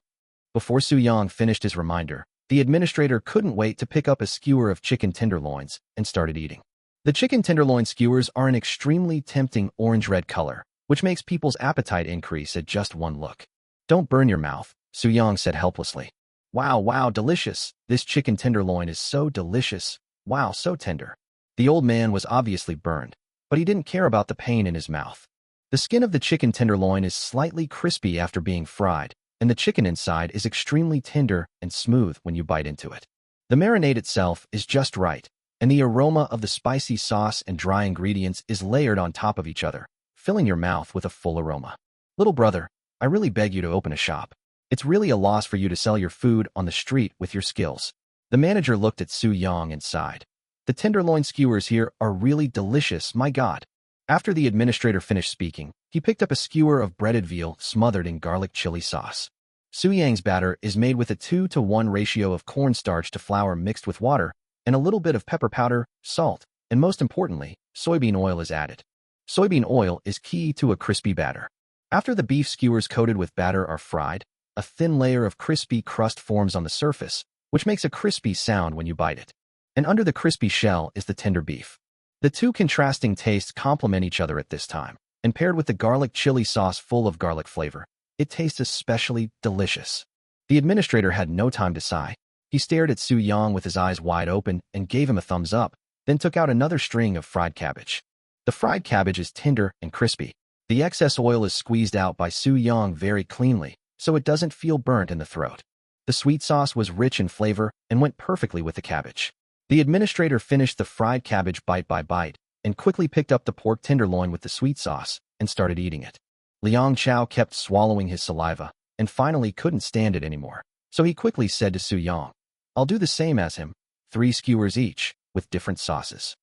Before Su-young finished his reminder, the administrator couldn't wait to pick up a skewer of chicken tenderloins and started eating. The chicken tenderloin skewers are an extremely tempting orange-red color, which makes people's appetite increase at just one look. Don't burn your mouth, Su Yang said helplessly. Wow, wow, delicious. This chicken tenderloin is so delicious. Wow, so tender. The old man was obviously burned, but he didn't care about the pain in his mouth. The skin of the chicken tenderloin is slightly crispy after being fried, and the chicken inside is extremely tender and smooth when you bite into it. The marinade itself is just right, and the aroma of the spicy sauce and dry ingredients is layered on top of each other, filling your mouth with a full aroma. Little brother, I really beg you to open a shop. It's really a loss for you to sell your food on the street with your skills. The manager looked at Su Yang and sighed. The tenderloin skewers here are really delicious, my God. After the administrator finished speaking, he picked up a skewer of breaded veal smothered in garlic chili sauce. Su Yang's batter is made with a 2-to-1 ratio of cornstarch to flour mixed with water, and a little bit of pepper powder, salt, and most importantly, soybean oil is added. Soybean oil is key to a crispy batter. After the beef skewers coated with batter are fried, a thin layer of crispy crust forms on the surface, which makes a crispy sound when you bite it. And under the crispy shell is the tender beef. The two contrasting tastes complement each other at this time, and paired with the garlic chili sauce full of garlic flavor, it tastes especially delicious. The administrator had no time to sigh. He stared at Su Yang with his eyes wide open and gave him a thumbs up, then took out another string of fried cabbage. The fried cabbage is tender and crispy. The excess oil is squeezed out by Su Yang very cleanly, so it doesn't feel burnt in the throat. The sweet sauce was rich in flavor and went perfectly with the cabbage. The administrator finished the fried cabbage bite by bite and quickly picked up the pork tenderloin with the sweet sauce and started eating it. Liang Chao kept swallowing his saliva and finally couldn't stand it anymore, so he quickly said to Su Yang, I'll do the same as him, 3 skewers each, with different sauces.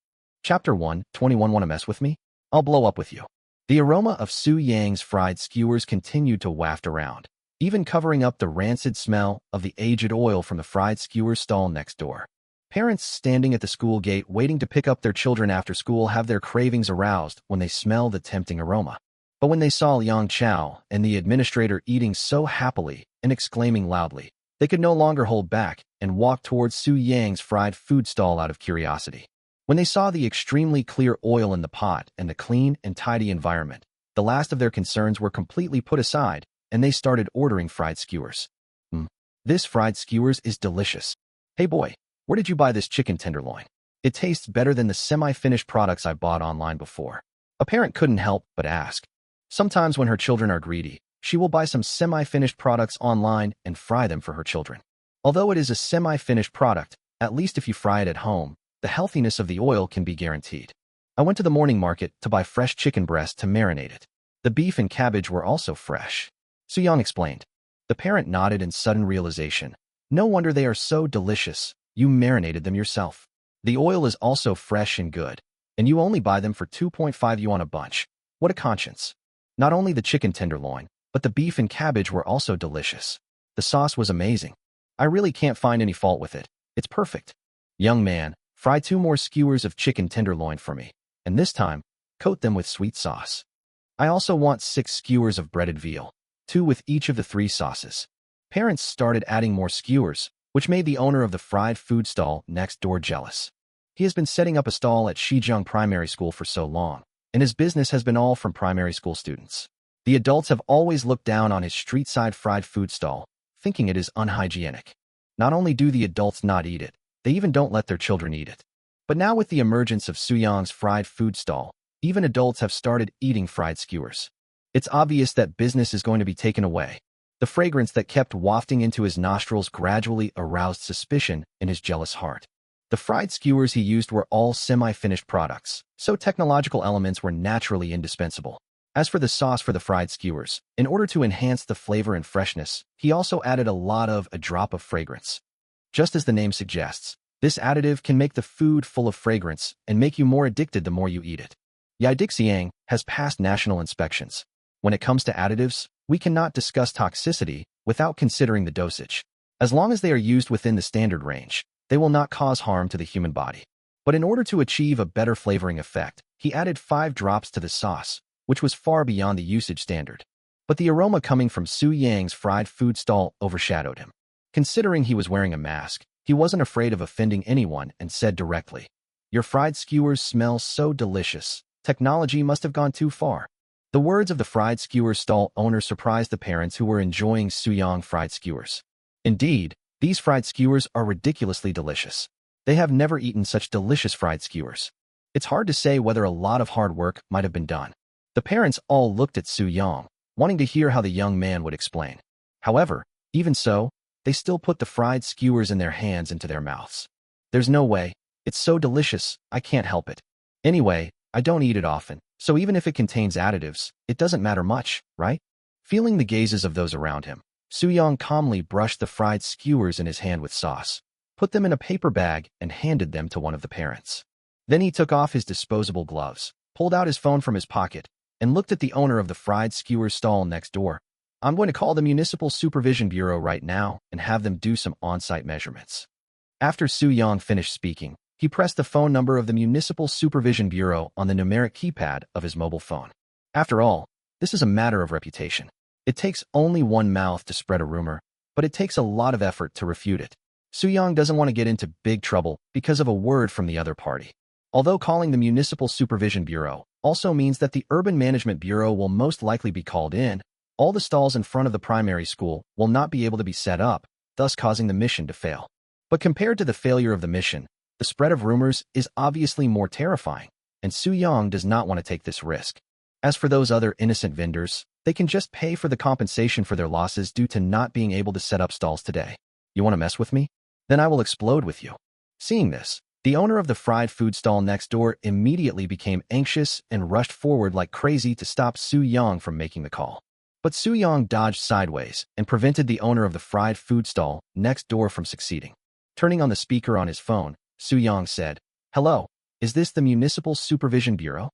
Chapter 1, 21 Wanna mess with me? I'll blow up with you. The aroma of Su Yang's fried skewers continued to waft around, even covering up the rancid smell of the aged oil from the fried skewers stall next door. Parents standing at the school gate waiting to pick up their children after school have their cravings aroused when they smell the tempting aroma. But when they saw Liang Chao and the administrator eating so happily and exclaiming loudly, they could no longer hold back and walked towards Su Yang's fried food stall out of curiosity. When they saw the extremely clear oil in the pot and the clean and tidy environment, the last of their concerns were completely put aside, and they started ordering fried skewers. This fried skewers is delicious. Hey boy, where did you buy this chicken tenderloin? It tastes better than the semi-finished products I bought online before. A parent couldn't help but ask. Sometimes when her children are greedy, she will buy some semi-finished products online and fry them for her children. Although it is a semi-finished product, at least if you fry it at home, the healthiness of the oil can be guaranteed. I went to the morning market to buy fresh chicken breast to marinate it. The beef and cabbage were also fresh. Su Yang explained. The parent nodded in sudden realization. No wonder they are so delicious. You marinated them yourself. The oil is also fresh and good, and you only buy them for 2.5 yuan a bunch. What a conscience. Not only the chicken tenderloin, but the beef and cabbage were also delicious. The sauce was amazing. I really can't find any fault with it. It's perfect. Young man, fry 2 more skewers of chicken tenderloin for me, and this time, coat them with sweet sauce. I also want 6 skewers of breaded veal, 2 with each of the 3 sauces. Parents started adding more skewers, which made the owner of the fried food stall next door jealous. He has been setting up a stall at Shizheng Primary School for so long, and his business has been all from primary school students. The adults have always looked down on his street-side fried food stall, thinking it is unhygienic. Not only do the adults not eat it, they even don't let their children eat it. But now with the emergence of Su Yang's fried food stall, even adults have started eating fried skewers. It's obvious that business is going to be taken away. The fragrance that kept wafting into his nostrils gradually aroused suspicion in his jealous heart. The fried skewers he used were all semi-finished products, so technological elements were naturally indispensable. As for the sauce for the fried skewers, in order to enhance the flavor and freshness, he also added a drop of fragrance. Just as the name suggests, this additive can make the food full of fragrance and make you more addicted the more you eat it. Yidixiang has passed national inspections. When it comes to additives, we cannot discuss toxicity without considering the dosage. As long as they are used within the standard range, they will not cause harm to the human body. But in order to achieve a better flavoring effect, he added 5 drops to the sauce, which was far beyond the usage standard. But the aroma coming from Su Yang's fried food stall overshadowed him. Considering he was wearing a mask, he wasn't afraid of offending anyone and said directly, "Your fried skewers smell so delicious. Technology must have gone too far." The words of the fried skewers stall owner surprised the parents who were enjoying Suyong fried skewers. Indeed, these fried skewers are ridiculously delicious. They have never eaten such delicious fried skewers. It's hard to say whether a lot of hard work might have been done. The parents all looked at Suyong, wanting to hear how the young man would explain. However, even so, they still put the fried skewers in their hands into their mouths. There's no way. It's so delicious, I can't help it. Anyway, I don't eat it often, so even if it contains additives, it doesn't matter much, right? Feeling the gazes of those around him, Suyong calmly brushed the fried skewers in his hand with sauce, put them in a paper bag, and handed them to one of the parents. Then he took off his disposable gloves, pulled out his phone from his pocket, and looked at the owner of the fried skewers stall next door. I'm going to call the Municipal Supervision Bureau right now and have them do some on-site measurements. After Suyong finished speaking, he pressed the phone number of the Municipal Supervision Bureau on the numeric keypad of his mobile phone. After all, this is a matter of reputation. It takes only one mouth to spread a rumor, but it takes a lot of effort to refute it. Suyong doesn't want to get into big trouble because of a word from the other party. Although calling the Municipal Supervision Bureau also means that the Urban Management Bureau will most likely be called in, all the stalls in front of the primary school will not be able to be set up, thus causing the mission to fail. But compared to the failure of the mission, the spread of rumors is obviously more terrifying, and Suyong does not want to take this risk. As for those other innocent vendors, they can just pay for the compensation for their losses due to not being able to set up stalls today. You want to mess with me? Then I will explode with you. Seeing this, the owner of the fried food stall next door immediately became anxious and rushed forward like crazy to stop Suyong from making the call. But Suyong dodged sideways and prevented the owner of the fried food stall next door from succeeding. Turning on the speaker on his phone, Suyong said, "Hello, is this the Municipal Supervision Bureau?"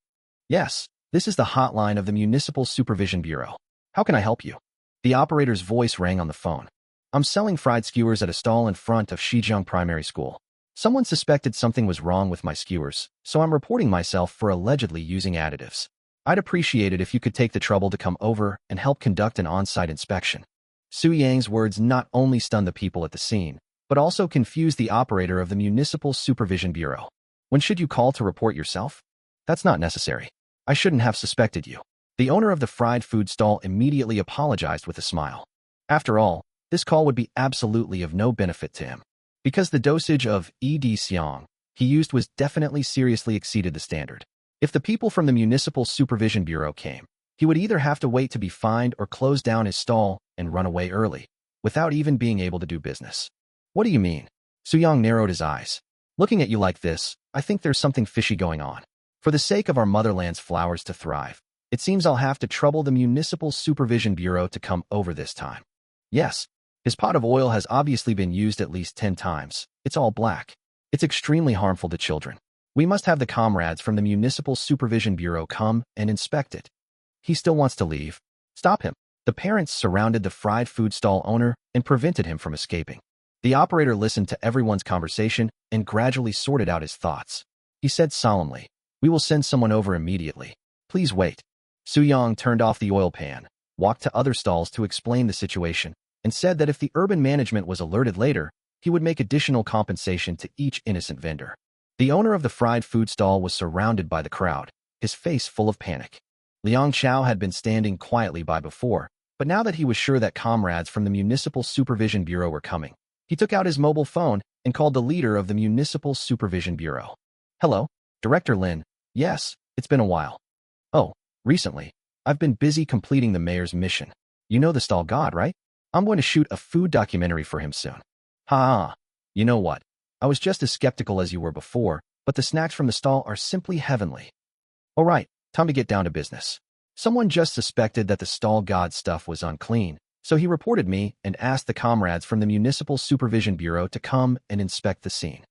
"Yes, this is the hotline of the Municipal Supervision Bureau. How can I help you?" The operator's voice rang on the phone. "I'm selling fried skewers at a stall in front of Shijung Primary School. Someone suspected something was wrong with my skewers, so I'm reporting myself for allegedly using additives. I'd appreciate it if you could take the trouble to come over and help conduct an on-site inspection." Suyong's words not only stunned the people at the scene, but also confused the operator of the Municipal Supervision Bureau. "When should you call to report yourself? That's not necessary. I shouldn't have suspected you." The owner of the fried food stall immediately apologized with a smile. After all, this call would be absolutely of no benefit to him, because the dosage of Ed-Siong he used was definitely seriously exceeded the standard. If the people from the Municipal Supervision Bureau came, he would either have to wait to be fined or close down his stall and run away early, without even being able to do business. "What do you mean?" Suyong narrowed his eyes. "Looking at you like this, I think there's something fishy going on. For the sake of our motherland's flowers to thrive, it seems I'll have to trouble the Municipal Supervision Bureau to come over this time." "Yes, his pot of oil has obviously been used at least 10 times. It's all black. It's extremely harmful to children. We must have the comrades from the Municipal Supervision Bureau come and inspect it." "He still wants to leave. Stop him." The parents surrounded the fried food stall owner and prevented him from escaping. The operator listened to everyone's conversation and gradually sorted out his thoughts. He said solemnly, "We will send someone over immediately. Please wait." Suyong turned off the oil pan, walked to other stalls to explain the situation, and said that if the urban management was alerted later, he would make additional compensation to each innocent vendor. The owner of the fried food stall was surrounded by the crowd, his face full of panic. Liang Chao had been standing quietly by before, but now that he was sure that comrades from the Municipal Supervision Bureau were coming, he took out his mobile phone and called the leader of the Municipal Supervision Bureau. "Hello, Director Lin. Yes, it's been a while." "Oh, recently. I've been busy completing the mayor's mission. You know the stall god, right? I'm going to shoot a food documentary for him soon." "Ha! You know what? I was just as skeptical as you were before, but the snacks from the stall are simply heavenly." "All right, time to get down to business." Someone just suspected that the stall god stuff was unclean, so he reported me and asked the comrades from the Municipal Supervision Bureau to come and inspect the scene.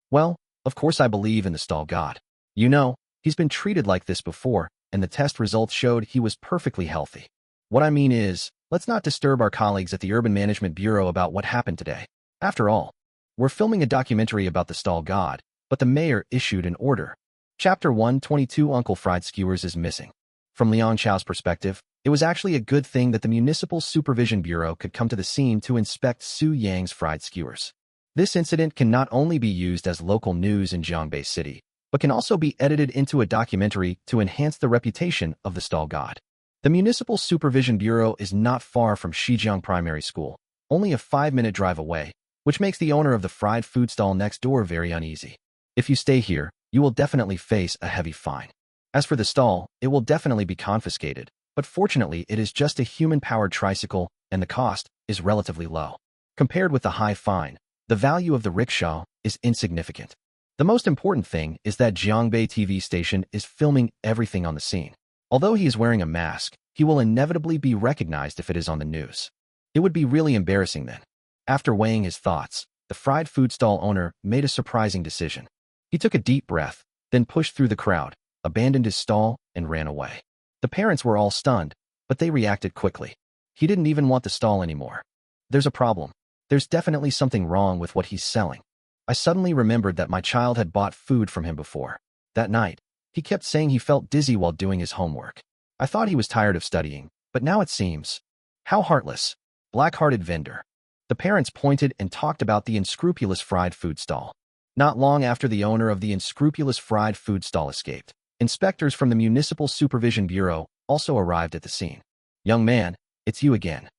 "Well, of course I believe in the stall god. You know, he's been treated like this before, and the test results showed he was perfectly healthy. What I mean is, let's not disturb our colleagues at the Urban Management Bureau about what happened today. After all, we're filming a documentary about the stall god, but the mayor issued an order." Chapter 122 Uncle Fried Skewers is missing. From Liang Chao's perspective, it was actually a good thing that the Municipal Supervision Bureau could come to the scene to inspect Suyong's fried skewers. This incident can not only be used as local news in Jiangbei City, but can also be edited into a documentary to enhance the reputation of the stall god. The Municipal Supervision Bureau is not far from Shijiang Primary School, only a 5-minute drive away, which makes the owner of the fried food stall next door very uneasy. If you stay here, you will definitely face a heavy fine. As for the stall, it will definitely be confiscated, but fortunately it is just a human-powered tricycle and the cost is relatively low. Compared with the high fine, the value of the rickshaw is insignificant. The most important thing is that Jiangbei TV station is filming everything on the scene. Although he is wearing a mask, he will inevitably be recognized if it is on the news. It would be really embarrassing then. After weighing his thoughts, the fried food stall owner made a surprising decision. He took a deep breath, then pushed through the crowd, abandoned his stall, and ran away. The parents were all stunned, but they reacted quickly. He didn't even want the stall anymore. There's a problem. There's definitely something wrong with what he's selling. I suddenly remembered that my child had bought food from him before. That night, he kept saying he felt dizzy while doing his homework. I thought he was tired of studying, but now it seems. How heartless. Black-hearted vendor. The parents pointed and talked about the unscrupulous fried food stall. Not long after the owner of the unscrupulous fried food stall escaped, inspectors from the Municipal Supervision Bureau also arrived at the scene. "Young man, it's you again."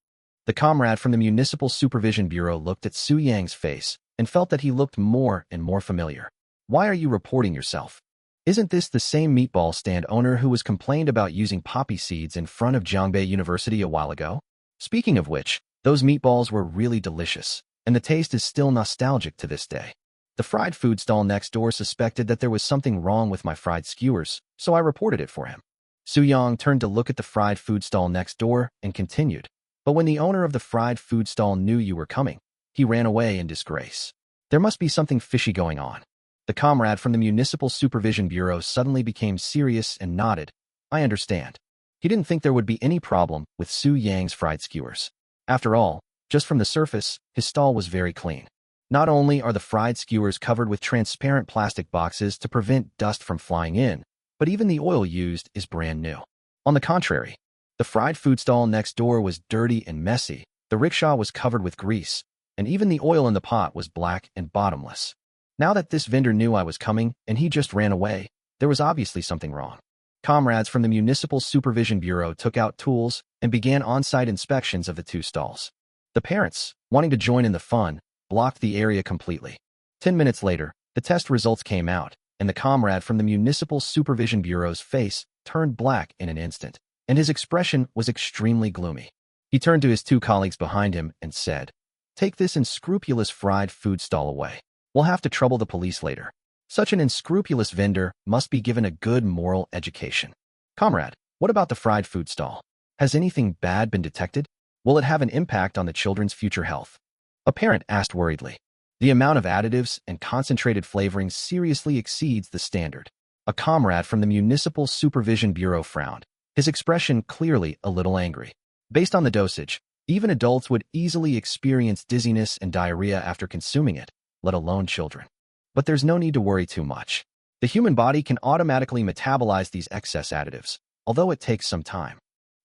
The comrade from the Municipal Supervision Bureau looked at Su Yang's face and felt that he looked more and more familiar. "Why are you reporting yourself? Isn't this the same meatball stand owner who was complained about using poppy seeds in front of Jiangbei University a while ago? Speaking of which, those meatballs were really delicious, and the taste is still nostalgic to this day. The fried food stall next door suspected that there was something wrong with my fried skewers, so I reported it for him." Su Yang turned to look at the fried food stall next door and continued. "But when the owner of the fried food stall knew you were coming, he ran away in disgrace. There must be something fishy going on." The comrade from the Municipal Supervision Bureau suddenly became serious and nodded. "I understand." He didn't think there would be any problem with Su Yang's fried skewers. After all, just from the surface, his stall was very clean. Not only are the fried skewers covered with transparent plastic boxes to prevent dust from flying in, but even the oil used is brand new. On the contrary, the fried food stall next door was dirty and messy, the rickshaw was covered with grease, and even the oil in the pot was black and bottomless. Now that this vendor knew I was coming and he just ran away, there was obviously something wrong. Comrades from the Municipal Supervision Bureau took out tools and began on-site inspections of the two stalls. The parents, wanting to join in the fun, blocked the area completely. 10 minutes later, the test results came out, and the comrade from the Municipal Supervision Bureau's face turned black in an instant, and his expression was extremely gloomy. He turned to his two colleagues behind him and said, "Take this unscrupulous fried food stall away. We'll have to trouble the police later. Such an unscrupulous vendor must be given a good moral education." "Comrade, what about the fried food stall? Has anything bad been detected? Will it have an impact on the children's future health?" a parent asked worriedly. "The amount of additives and concentrated flavorings seriously exceeds the standard." A comrade from the Municipal Supervision Bureau frowned, his expression clearly a little angry. Based on the dosage, even adults would easily experience dizziness and diarrhea after consuming it, let alone children. But there's no need to worry too much. The human body can automatically metabolize these excess additives, although it takes some time.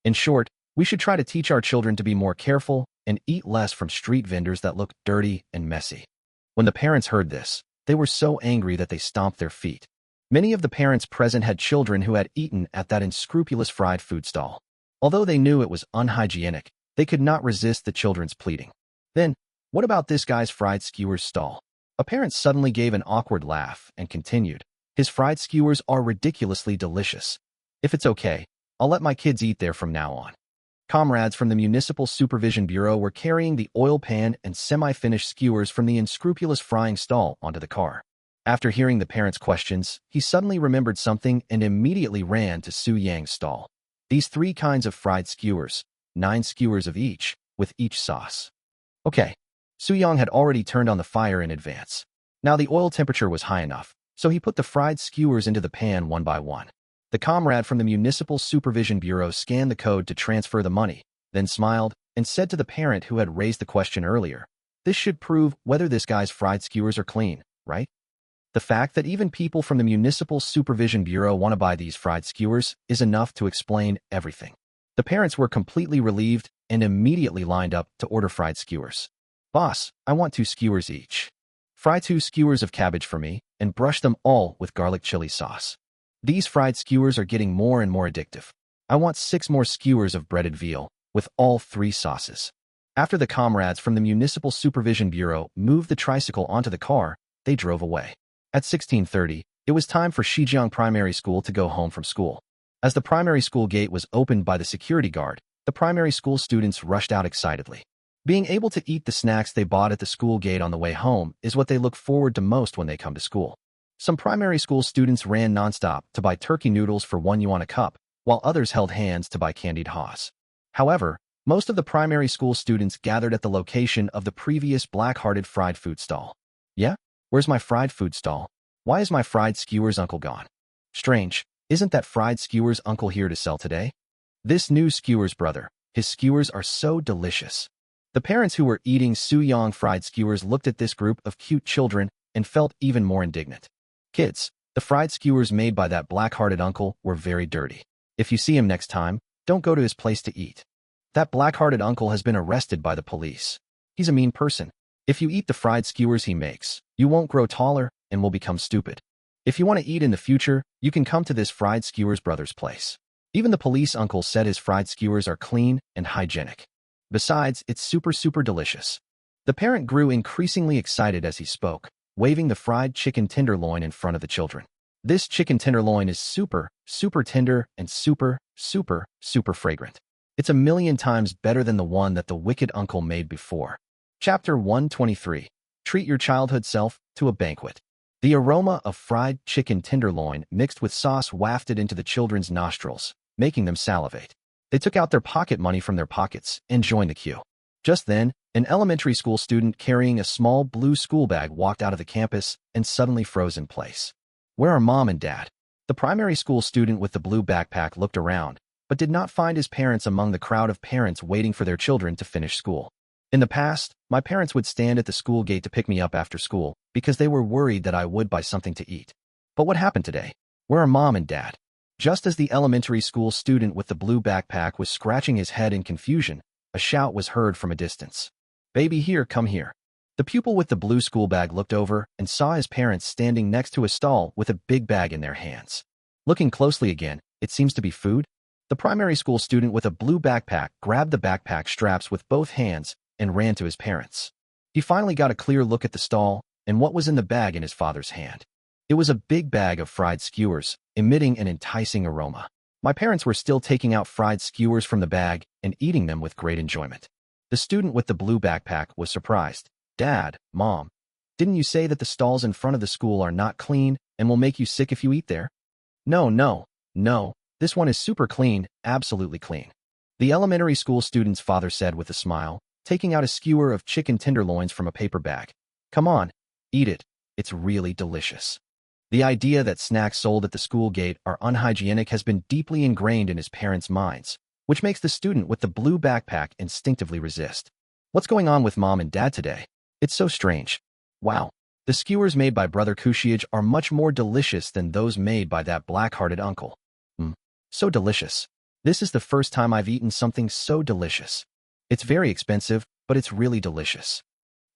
In short, we should try to teach our children to be more careful and eat less from street vendors that look dirty and messy. When the parents heard this, they were so angry that they stomped their feet. Many of the parents present had children who had eaten at that unscrupulous fried food stall. Although they knew it was unhygienic, they could not resist the children's pleading. "Then, what about this guy's fried skewers stall?" A parent suddenly gave an awkward laugh and continued, "His fried skewers are ridiculously delicious. If it's okay, I'll let my kids eat there from now on." Comrades from the Municipal Supervision Bureau were carrying the oil pan and semi-finished skewers from the unscrupulous frying stall onto the car. After hearing the parents' questions, he suddenly remembered something and immediately ran to Su Yang's stall. These 3 kinds of fried skewers, 9 skewers of each, with each sauce. Okay. Su Yang had already turned on the fire in advance. Now the oil temperature was high enough, so he put the fried skewers into the pan one by one. The comrade from the Municipal Supervision Bureau scanned the code to transfer the money, then smiled and said to the parent who had raised the question earlier, "This should prove whether this guy's fried skewers are clean, right?" The fact that even people from the Municipal Supervision Bureau want to buy these fried skewers is enough to explain everything. The parents were completely relieved and immediately lined up to order fried skewers. "Boss, I want 2 skewers each. Fry 2 skewers of cabbage for me and brush them all with garlic chili sauce. These fried skewers are getting more and more addictive." I want 6 more skewers of breaded veal, with all 3 sauces. After the comrades from the Municipal Supervision Bureau moved the tricycle onto the car, they drove away. At 16:30, it was time for Shijiang Primary School to go home from school. As the primary school gate was opened by the security guard, the primary school students rushed out excitedly. Being able to eat the snacks they bought at the school gate on the way home is what they look forward to most when they come to school. Some primary school students ran nonstop to buy turkey noodles for 1 yuan a cup, while others held hands to buy candied haws. However, most of the primary school students gathered at the location of the previous black-hearted fried food stall. Yeah? Where's my fried food stall? Why is my fried skewers uncle gone? Strange, isn't that fried skewers uncle here to sell today? This new skewers brother, his skewers are so delicious. The parents who were eating Suyang fried skewers looked at this group of cute children and felt even more indignant. Kids, the fried skewers made by that black-hearted uncle were very dirty. If you see him next time, don't go to his place to eat. That black-hearted uncle has been arrested by the police. He's a mean person. If you eat the fried skewers he makes, you won't grow taller and will become stupid. If you want to eat in the future, you can come to this fried skewers brother's place. Even the police uncle said his fried skewers are clean and hygienic. Besides, it's super delicious. The parent grew increasingly excited as he spoke, waving the fried chicken tenderloin in front of the children. This chicken tenderloin is super tender and super fragrant. It's 1,000,000 times better than the one that the wicked uncle made before. Chapter 123. Treat your childhood self to a banquet. The aroma of fried chicken tenderloin mixed with sauce wafted into the children's nostrils, making them salivate. They took out their pocket money from their pockets and joined the queue. Just then, an elementary school student carrying a small blue school bag walked out of the campus and suddenly froze in place. Where are mom and dad? The primary school student with the blue backpack looked around, but did not find his parents among the crowd of parents waiting for their children to finish school. In the past, my parents would stand at the school gate to pick me up after school because they were worried that I would buy something to eat. But what happened today? Where are mom and dad? Just as the elementary school student with the blue backpack was scratching his head in confusion, a shout was heard from a distance. Baby here, come here. The pupil with the blue school bag looked over and saw his parents standing next to a stall with a big bag in their hands. Looking closely again, it seems to be food. The primary school student with a blue backpack grabbed the backpack straps with both hands and ran to his parents. He finally got a clear look at the stall and what was in the bag in his father's hand. It was a big bag of fried skewers, emitting an enticing aroma. My parents were still taking out fried skewers from the bag and eating them with great enjoyment. The student with the blue backpack was surprised. Dad, Mom, didn't you say that the stalls in front of the school are not clean and will make you sick if you eat there? No, this one is super clean, absolutely clean. The elementary school student's father said with a smile, taking out a skewer of chicken tenderloins from a paper bag. Come on, eat it, it's really delicious. The idea that snacks sold at the school gate are unhygienic has been deeply ingrained in his parents' minds, which makes the student with the blue backpack instinctively resist. What's going on with mom and dad today? It's so strange. Wow, the skewers made by Brother Kushiage are much more delicious than those made by that black-hearted uncle. So delicious. This is the first time I've eaten something so delicious. It's very expensive, but it's really delicious.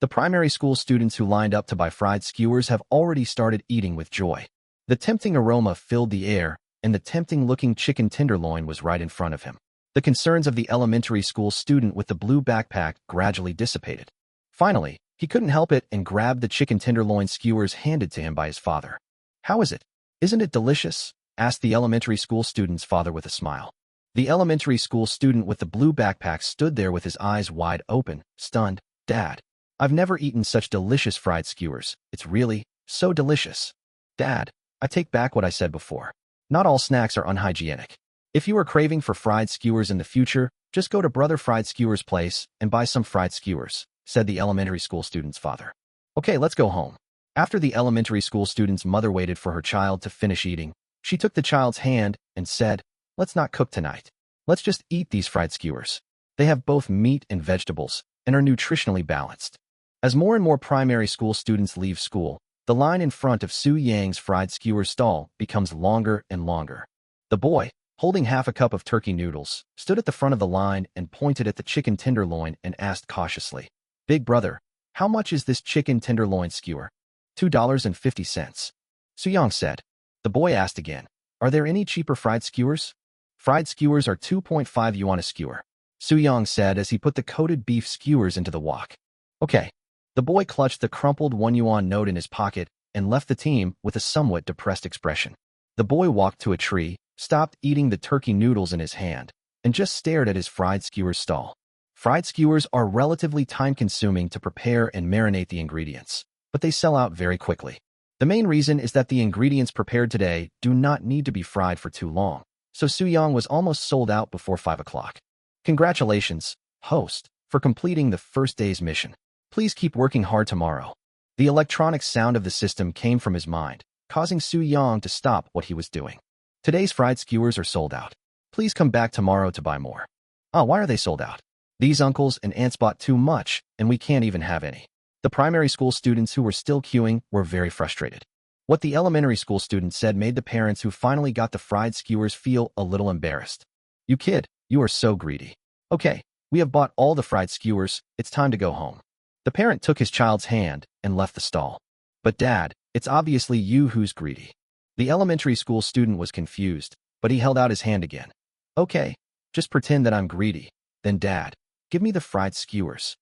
The primary school students who lined up to buy fried skewers have already started eating with joy. The tempting aroma filled the air, and the tempting-looking chicken tenderloin was right in front of him. The concerns of the elementary school student with the blue backpack gradually dissipated. Finally, he couldn't help it and grabbed the chicken tenderloin skewers handed to him by his father. How is it? Isn't it delicious? Asked the elementary school student's father with a smile. The elementary school student with the blue backpack stood there with his eyes wide open, stunned. Dad, I've never eaten such delicious fried skewers. It's really so delicious. Dad, I take back what I said before. Not all snacks are unhygienic. If you are craving for fried skewers in the future, just go to Brother Fried Skewers' place and buy some fried skewers, said the elementary school student's father. Okay, let's go home. After the elementary school student's mother waited for her child to finish eating, she took the child's hand and said, Let's not cook tonight. Let's just eat these fried skewers. They have both meat and vegetables and are nutritionally balanced. As more and more primary school students leave school, the line in front of Su Yang's fried skewers stall becomes longer and longer. The boy, holding half a cup of turkey noodles, stood at the front of the line and pointed at the chicken tenderloin and asked cautiously, Big brother, how much is this chicken tenderloin skewer? $2.50. Su Yang said. The boy asked again, Are there any cheaper fried skewers? Fried skewers are 2.5 yuan a skewer, Su-young said as he put the coated beef skewers into the wok. Okay. The boy clutched the crumpled 1 yuan note in his pocket and left the team with a somewhat depressed expression. The boy walked to a tree, stopped eating the turkey noodles in his hand, and just stared at his fried skewers stall. Fried skewers are relatively time-consuming to prepare and marinate the ingredients, but they sell out very quickly. The main reason is that the ingredients prepared today do not need to be fried for too long, so Su-young was almost sold out before 5 o'clock. Congratulations, host, for completing the first day's mission. Please keep working hard tomorrow. The electronic sound of the system came from his mind, causing Su-young to stop what he was doing. Today's fried skewers are sold out. Please come back tomorrow to buy more. Oh, why are they sold out? These uncles and aunts bought too much, and we can't even have any. The primary school students who were still queuing were very frustrated. What the elementary school students said made the parents who finally got the fried skewers feel a little embarrassed. You kid, you are so greedy. Okay, we have bought all the fried skewers, it's time to go home. The parent took his child's hand and left the stall. But Dad, it's obviously you who's greedy. The elementary school student was confused, but he held out his hand again. Okay, just pretend that I'm greedy. Then Dad, give me the fried skewers.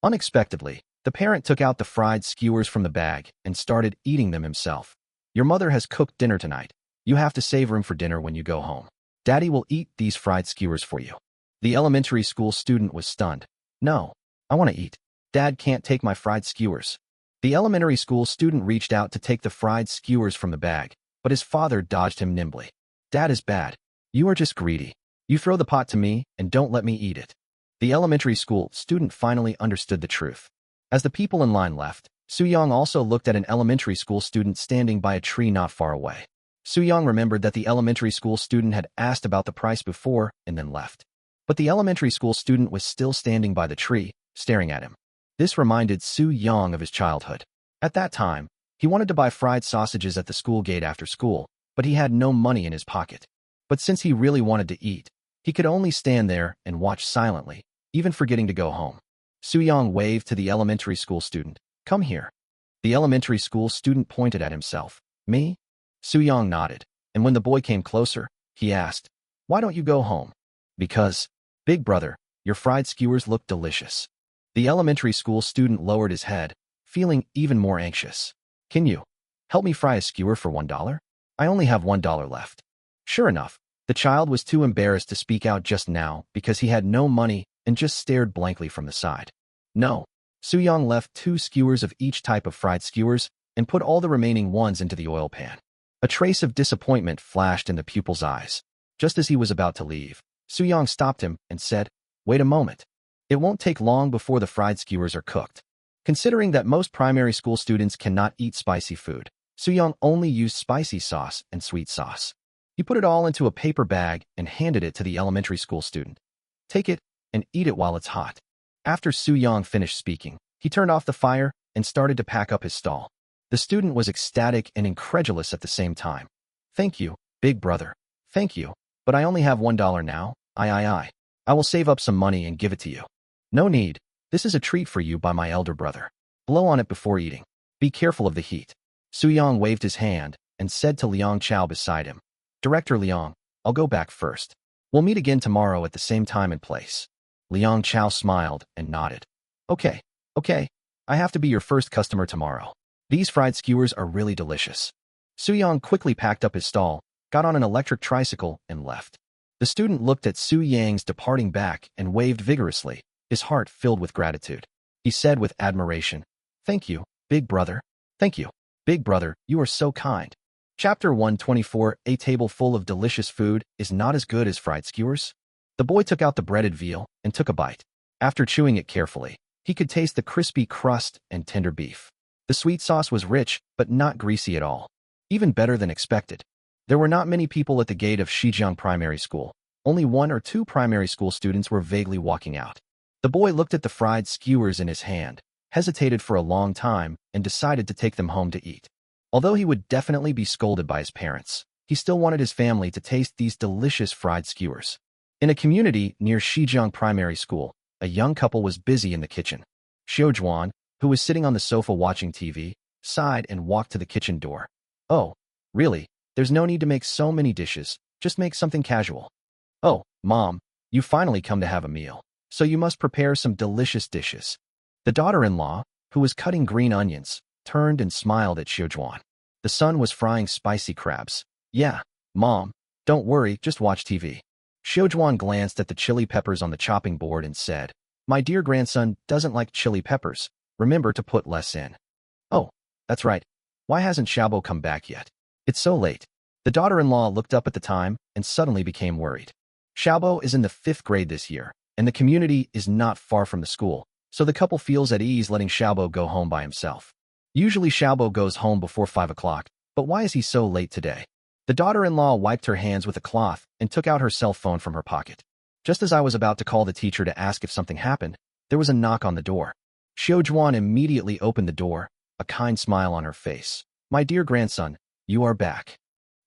Unexpectedly, the parent took out the fried skewers from the bag and started eating them himself. Your mother has cooked dinner tonight. You have to save room for dinner when you go home. Daddy will eat these fried skewers for you. The elementary school student was stunned. No, I want to eat. Dad can't take my fried skewers. The elementary school student reached out to take the fried skewers from the bag, but his father dodged him nimbly. Dad is bad. You are just greedy. You throw the pot to me and don't let me eat it. The elementary school student finally understood the truth. As the people in line left, Su-young also looked at an elementary school student standing by a tree not far away. Su-young remembered that the elementary school student had asked about the price before and then left. But the elementary school student was still standing by the tree, staring at him. This reminded Su-young of his childhood. At that time, he wanted to buy fried sausages at the school gate after school, but he had no money in his pocket. But since he really wanted to eat, he could only stand there and watch silently, even forgetting to go home. Su-young waved to the elementary school student. Come here. The elementary school student pointed at himself. Me? Su-young nodded, and when the boy came closer, he asked, Why don't you go home? Because, big brother, your fried skewers look delicious. The elementary school student lowered his head, feeling even more anxious. Can you help me fry a skewer for $1? I only have $1 left. Sure enough, the child was too embarrassed to speak out just now because he had no money and just stared blankly from the side. No. Su-young left 2 skewers of each type of fried skewers and put all the remaining ones into the oil pan. A trace of disappointment flashed in the pupil's eyes. Just as he was about to leave, Su-young stopped him and said, Wait a moment. It won't take long before the fried skewers are cooked. Considering that most primary school students cannot eat spicy food, Su-young only used spicy sauce and sweet sauce. He put it all into a paper bag and handed it to the elementary school student. Take it and eat it while it's hot. After Su-young finished speaking, he turned off the fire and started to pack up his stall. The student was ecstatic and incredulous at the same time. Thank you, big brother. Thank you, but I only have $1 now. I will save up some money and give it to you. No need. This is a treat for you by my elder brother. Blow on it before eating. Be careful of the heat. Su-young waved his hand and said to Liang Chao beside him, Director Liang, I'll go back first. We'll meet again tomorrow at the same time and place. Liang Chao smiled and nodded. Okay. I have to be your first customer tomorrow. These fried skewers are really delicious. Su-young quickly packed up his stall, got on an electric tricycle, and left. The student looked at Su-young's departing back and waved vigorously, his heart filled with gratitude. He said with admiration, Thank you, big brother. Thank you, big brother, you are so kind. Chapter 124, A table full of delicious food is not as good as fried skewers. The boy took out the breaded veal and took a bite. After chewing it carefully, he could taste the crispy crust and tender beef. The sweet sauce was rich, but not greasy at all. Even better than expected. There were not many people at the gate of Shijiang Primary School. Only 1 or 2 primary school students were vaguely walking out. The boy looked at the fried skewers in his hand, hesitated for a long time, and decided to take them home to eat. Although he would definitely be scolded by his parents, he still wanted his family to taste these delicious fried skewers. In a community near Shijiang Primary School, a young couple was busy in the kitchen. Xiaojuan, who was sitting on the sofa watching TV, sighed and walked to the kitchen door. Oh, really? There's no need to make so many dishes, just make something casual. Oh, Mom, you finally come to have a meal, so you must prepare some delicious dishes. The daughter-in-law, who was cutting green onions, turned and smiled at Xiujuan. The son was frying spicy crabs. Yeah, Mom, don't worry, just watch TV. Xiujuan glanced at the chili peppers on the chopping board and said, My dear grandson doesn't like chili peppers. Remember to put less in. Oh, that's right. Why hasn't Xiaobo come back yet? It's so late. The daughter-in-law looked up at the time and suddenly became worried. Xiaobo is in the 5th grade this year, and the community is not far from the school, so the couple feels at ease letting Xiaobo go home by himself. Usually Xiaobo goes home before 5 o'clock, but why is he so late today? The daughter-in-law wiped her hands with a cloth and took out her cell phone from her pocket. Just as I was about to call the teacher to ask if something happened, there was a knock on the door. Xiujuan immediately opened the door, a kind smile on her face. My dear grandson, you are back.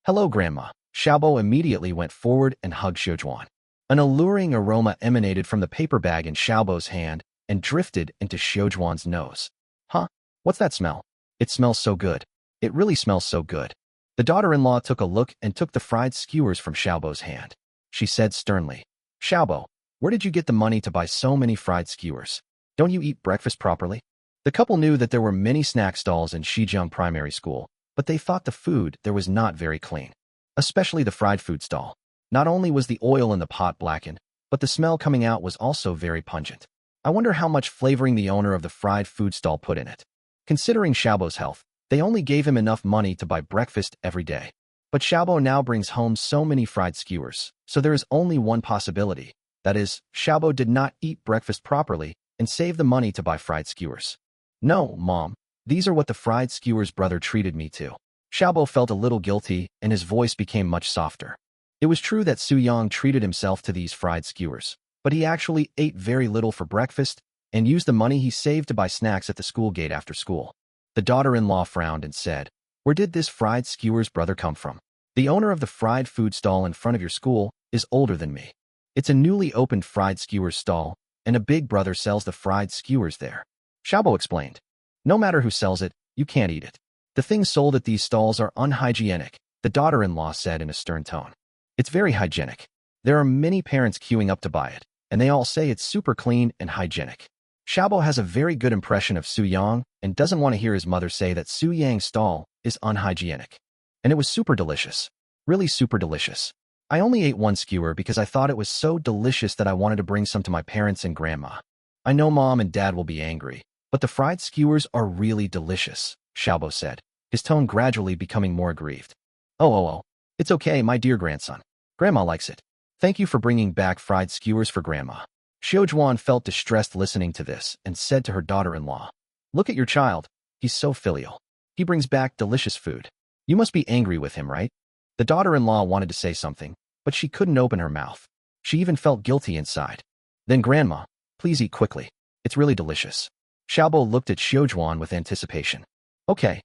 Hello, Grandma. Xiaobo immediately went forward and hugged Xiujuan. An alluring aroma emanated from the paper bag in Xiaobo's hand and drifted into Xiujuan's nose. Huh? What's that smell? It smells so good. It really smells so good. The daughter-in-law took a look and took the fried skewers from Xiaobo's hand. She said sternly, Xiaobo, where did you get the money to buy so many fried skewers? Don't you eat breakfast properly? The couple knew that there were many snack stalls in Shijiang Primary School, but they thought the food there was not very clean. Especially the fried food stall. Not only was the oil in the pot blackened, but the smell coming out was also very pungent. I wonder how much flavoring the owner of the fried food stall put in it. Considering Xiaobo's health, they only gave him enough money to buy breakfast every day. But Xiaobo now brings home so many fried skewers, so there is only one possibility. That is, Xiaobo did not eat breakfast properly and save the money to buy fried skewers. No, Mom, these are what the fried skewers brother treated me to. Xiaobo felt a little guilty and his voice became much softer. It was true that Su Yang treated himself to these fried skewers, but he actually ate very little for breakfast and used the money he saved to buy snacks at the school gate after school. The daughter-in-law frowned and said, Where did this fried skewers brother come from? The owner of the fried food stall in front of your school is older than me. It's a newly opened fried skewers stall, and a big brother sells the fried skewers there. Xiaobo explained. No matter who sells it, you can't eat it. The things sold at these stalls are unhygienic, the daughter-in-law said in a stern tone. It's very hygienic. There are many parents queuing up to buy it, and they all say it's super clean and hygienic. Xiaobo has a very good impression of Su Yang and doesn't want to hear his mother say that Su Yang's stall is unhygienic. And it was super delicious. Really super delicious. I only ate one skewer because I thought it was so delicious that I wanted to bring some to my parents and grandma. I know Mom and Dad will be angry, but the fried skewers are really delicious, Xiaobo said, his tone gradually becoming more aggrieved. Oh, it's okay, my dear grandson. Grandma likes it. Thank you for bringing back fried skewers for Grandma. Xiujuan felt distressed listening to this and said to her daughter-in-law, Look at your child. He's so filial. He brings back delicious food. You must be angry with him, right? The daughter-in-law wanted to say something, but she couldn't open her mouth. She even felt guilty inside. Then Grandma, please eat quickly. It's really delicious. Xiaobo looked at Xiujuan with anticipation. Okay,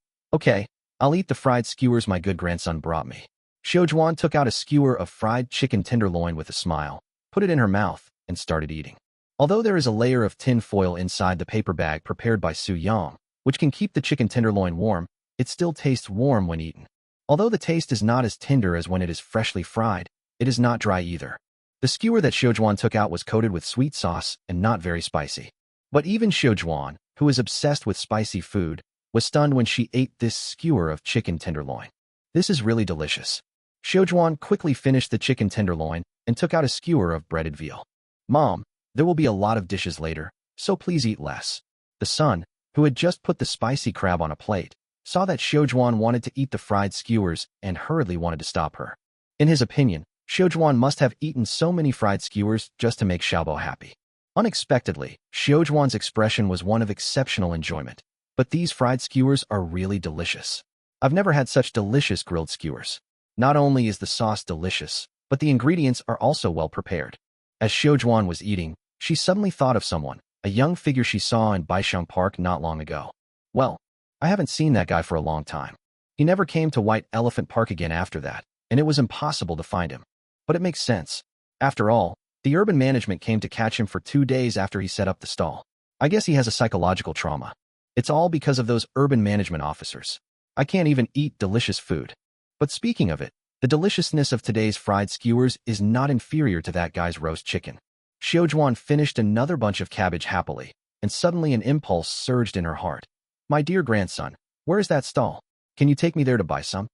I'll eat the fried skewers my good grandson brought me. Xiujuan took out a skewer of fried chicken tenderloin with a smile, put it in her mouth, and started eating. Although there is a layer of tin foil inside the paper bag prepared by Su Yang, which can keep the chicken tenderloin warm, it still tastes warm when eaten. Although the taste is not as tender as when it is freshly fried, it is not dry either. The skewer that Xiujuan took out was coated with sweet sauce and not very spicy. But even Xiujuan, who is obsessed with spicy food, was stunned when she ate this skewer of chicken tenderloin. This is really delicious. Xiujuan quickly finished the chicken tenderloin and took out a skewer of breaded veal. Mom, there will be a lot of dishes later, so please eat less. The son, who had just put the spicy crab on a plate, saw that Xiujuan wanted to eat the fried skewers and hurriedly wanted to stop her. In his opinion, Xiujuan must have eaten so many fried skewers just to make Xiaobo happy. Unexpectedly, Xiujuan's expression was one of exceptional enjoyment. But these fried skewers are really delicious. I've never had such delicious grilled skewers. Not only is the sauce delicious, but the ingredients are also well prepared. As Xiujuan was eating, she suddenly thought of someone, a young figure she saw in Baisheng Park not long ago. Well, I haven't seen that guy for a long time. He never came to White Elephant Park again after that, and it was impossible to find him. But it makes sense. After all, the urban management came to catch him for 2 days after he set up the stall. I guess he has a psychological trauma. It's all because of those urban management officers. I can't even eat delicious food. But speaking of it, The deliciousness of today's fried skewers is not inferior to that guy's roast chicken. Xiaojuan finished another bunch of cabbage happily, and suddenly an impulse surged in her heart. My dear grandson, where is that stall? Can you take me there to buy some?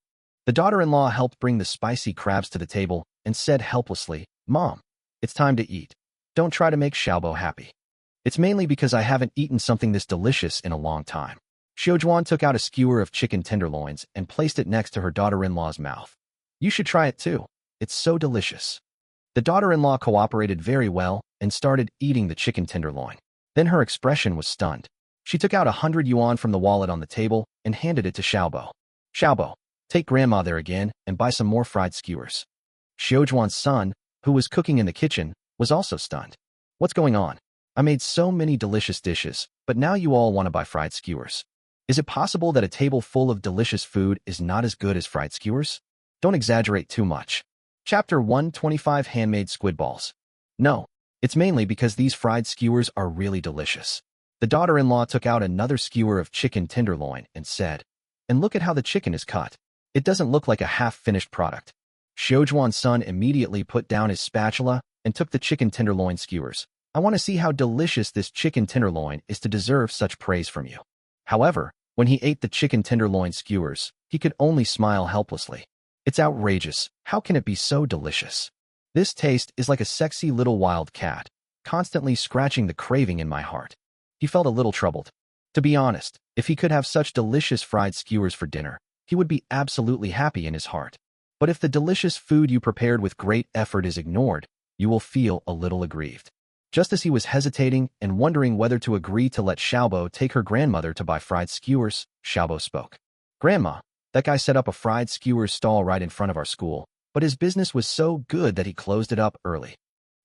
The daughter-in-law helped bring the spicy crabs to the table and said helplessly, Mom, it's time to eat. Don't try to make Xiaobo happy. It's mainly because I haven't eaten something this delicious in a long time. Xiaojuan took out a skewer of chicken tenderloins and placed it next to her daughter-in-law's mouth. You should try it too. It's so delicious. The daughter-in-law cooperated very well and started eating the chicken tenderloin. Then her expression was stunned. She took out 100 yuan from the wallet on the table and handed it to Xiaobo. Xiaobo, take grandma there again and buy some more fried skewers. Xiaojuan's son, who was cooking in the kitchen, was also stunned. What's going on? I made so many delicious dishes, but now you all want to buy fried skewers. Is it possible that a table full of delicious food is not as good as fried skewers? Don't exaggerate too much. Chapter 125 Handmade Squid Balls. No, it's mainly because these fried skewers are really delicious. The daughter-in-law took out another skewer of chicken tenderloin and said, and look at how the chicken is cut. It doesn't look like a half-finished product. Xiaojuan's son immediately put down his spatula and took the chicken tenderloin skewers. I want to see how delicious this chicken tenderloin is to deserve such praise from you. However, when he ate the chicken tenderloin skewers, he could only smile helplessly. It's outrageous. How can it be so delicious? This taste is like a sexy little wild cat, constantly scratching the craving in my heart. He felt a little troubled. To be honest, if he could have such delicious fried skewers for dinner, he would be absolutely happy in his heart. But if the delicious food you prepared with great effort is ignored, you will feel a little aggrieved. Just as he was hesitating and wondering whether to agree to let Xiaobo take her grandmother to buy fried skewers, Xiaobo spoke. Grandma, that guy set up a fried skewers stall right in front of our school, but his business was so good that he closed it up early.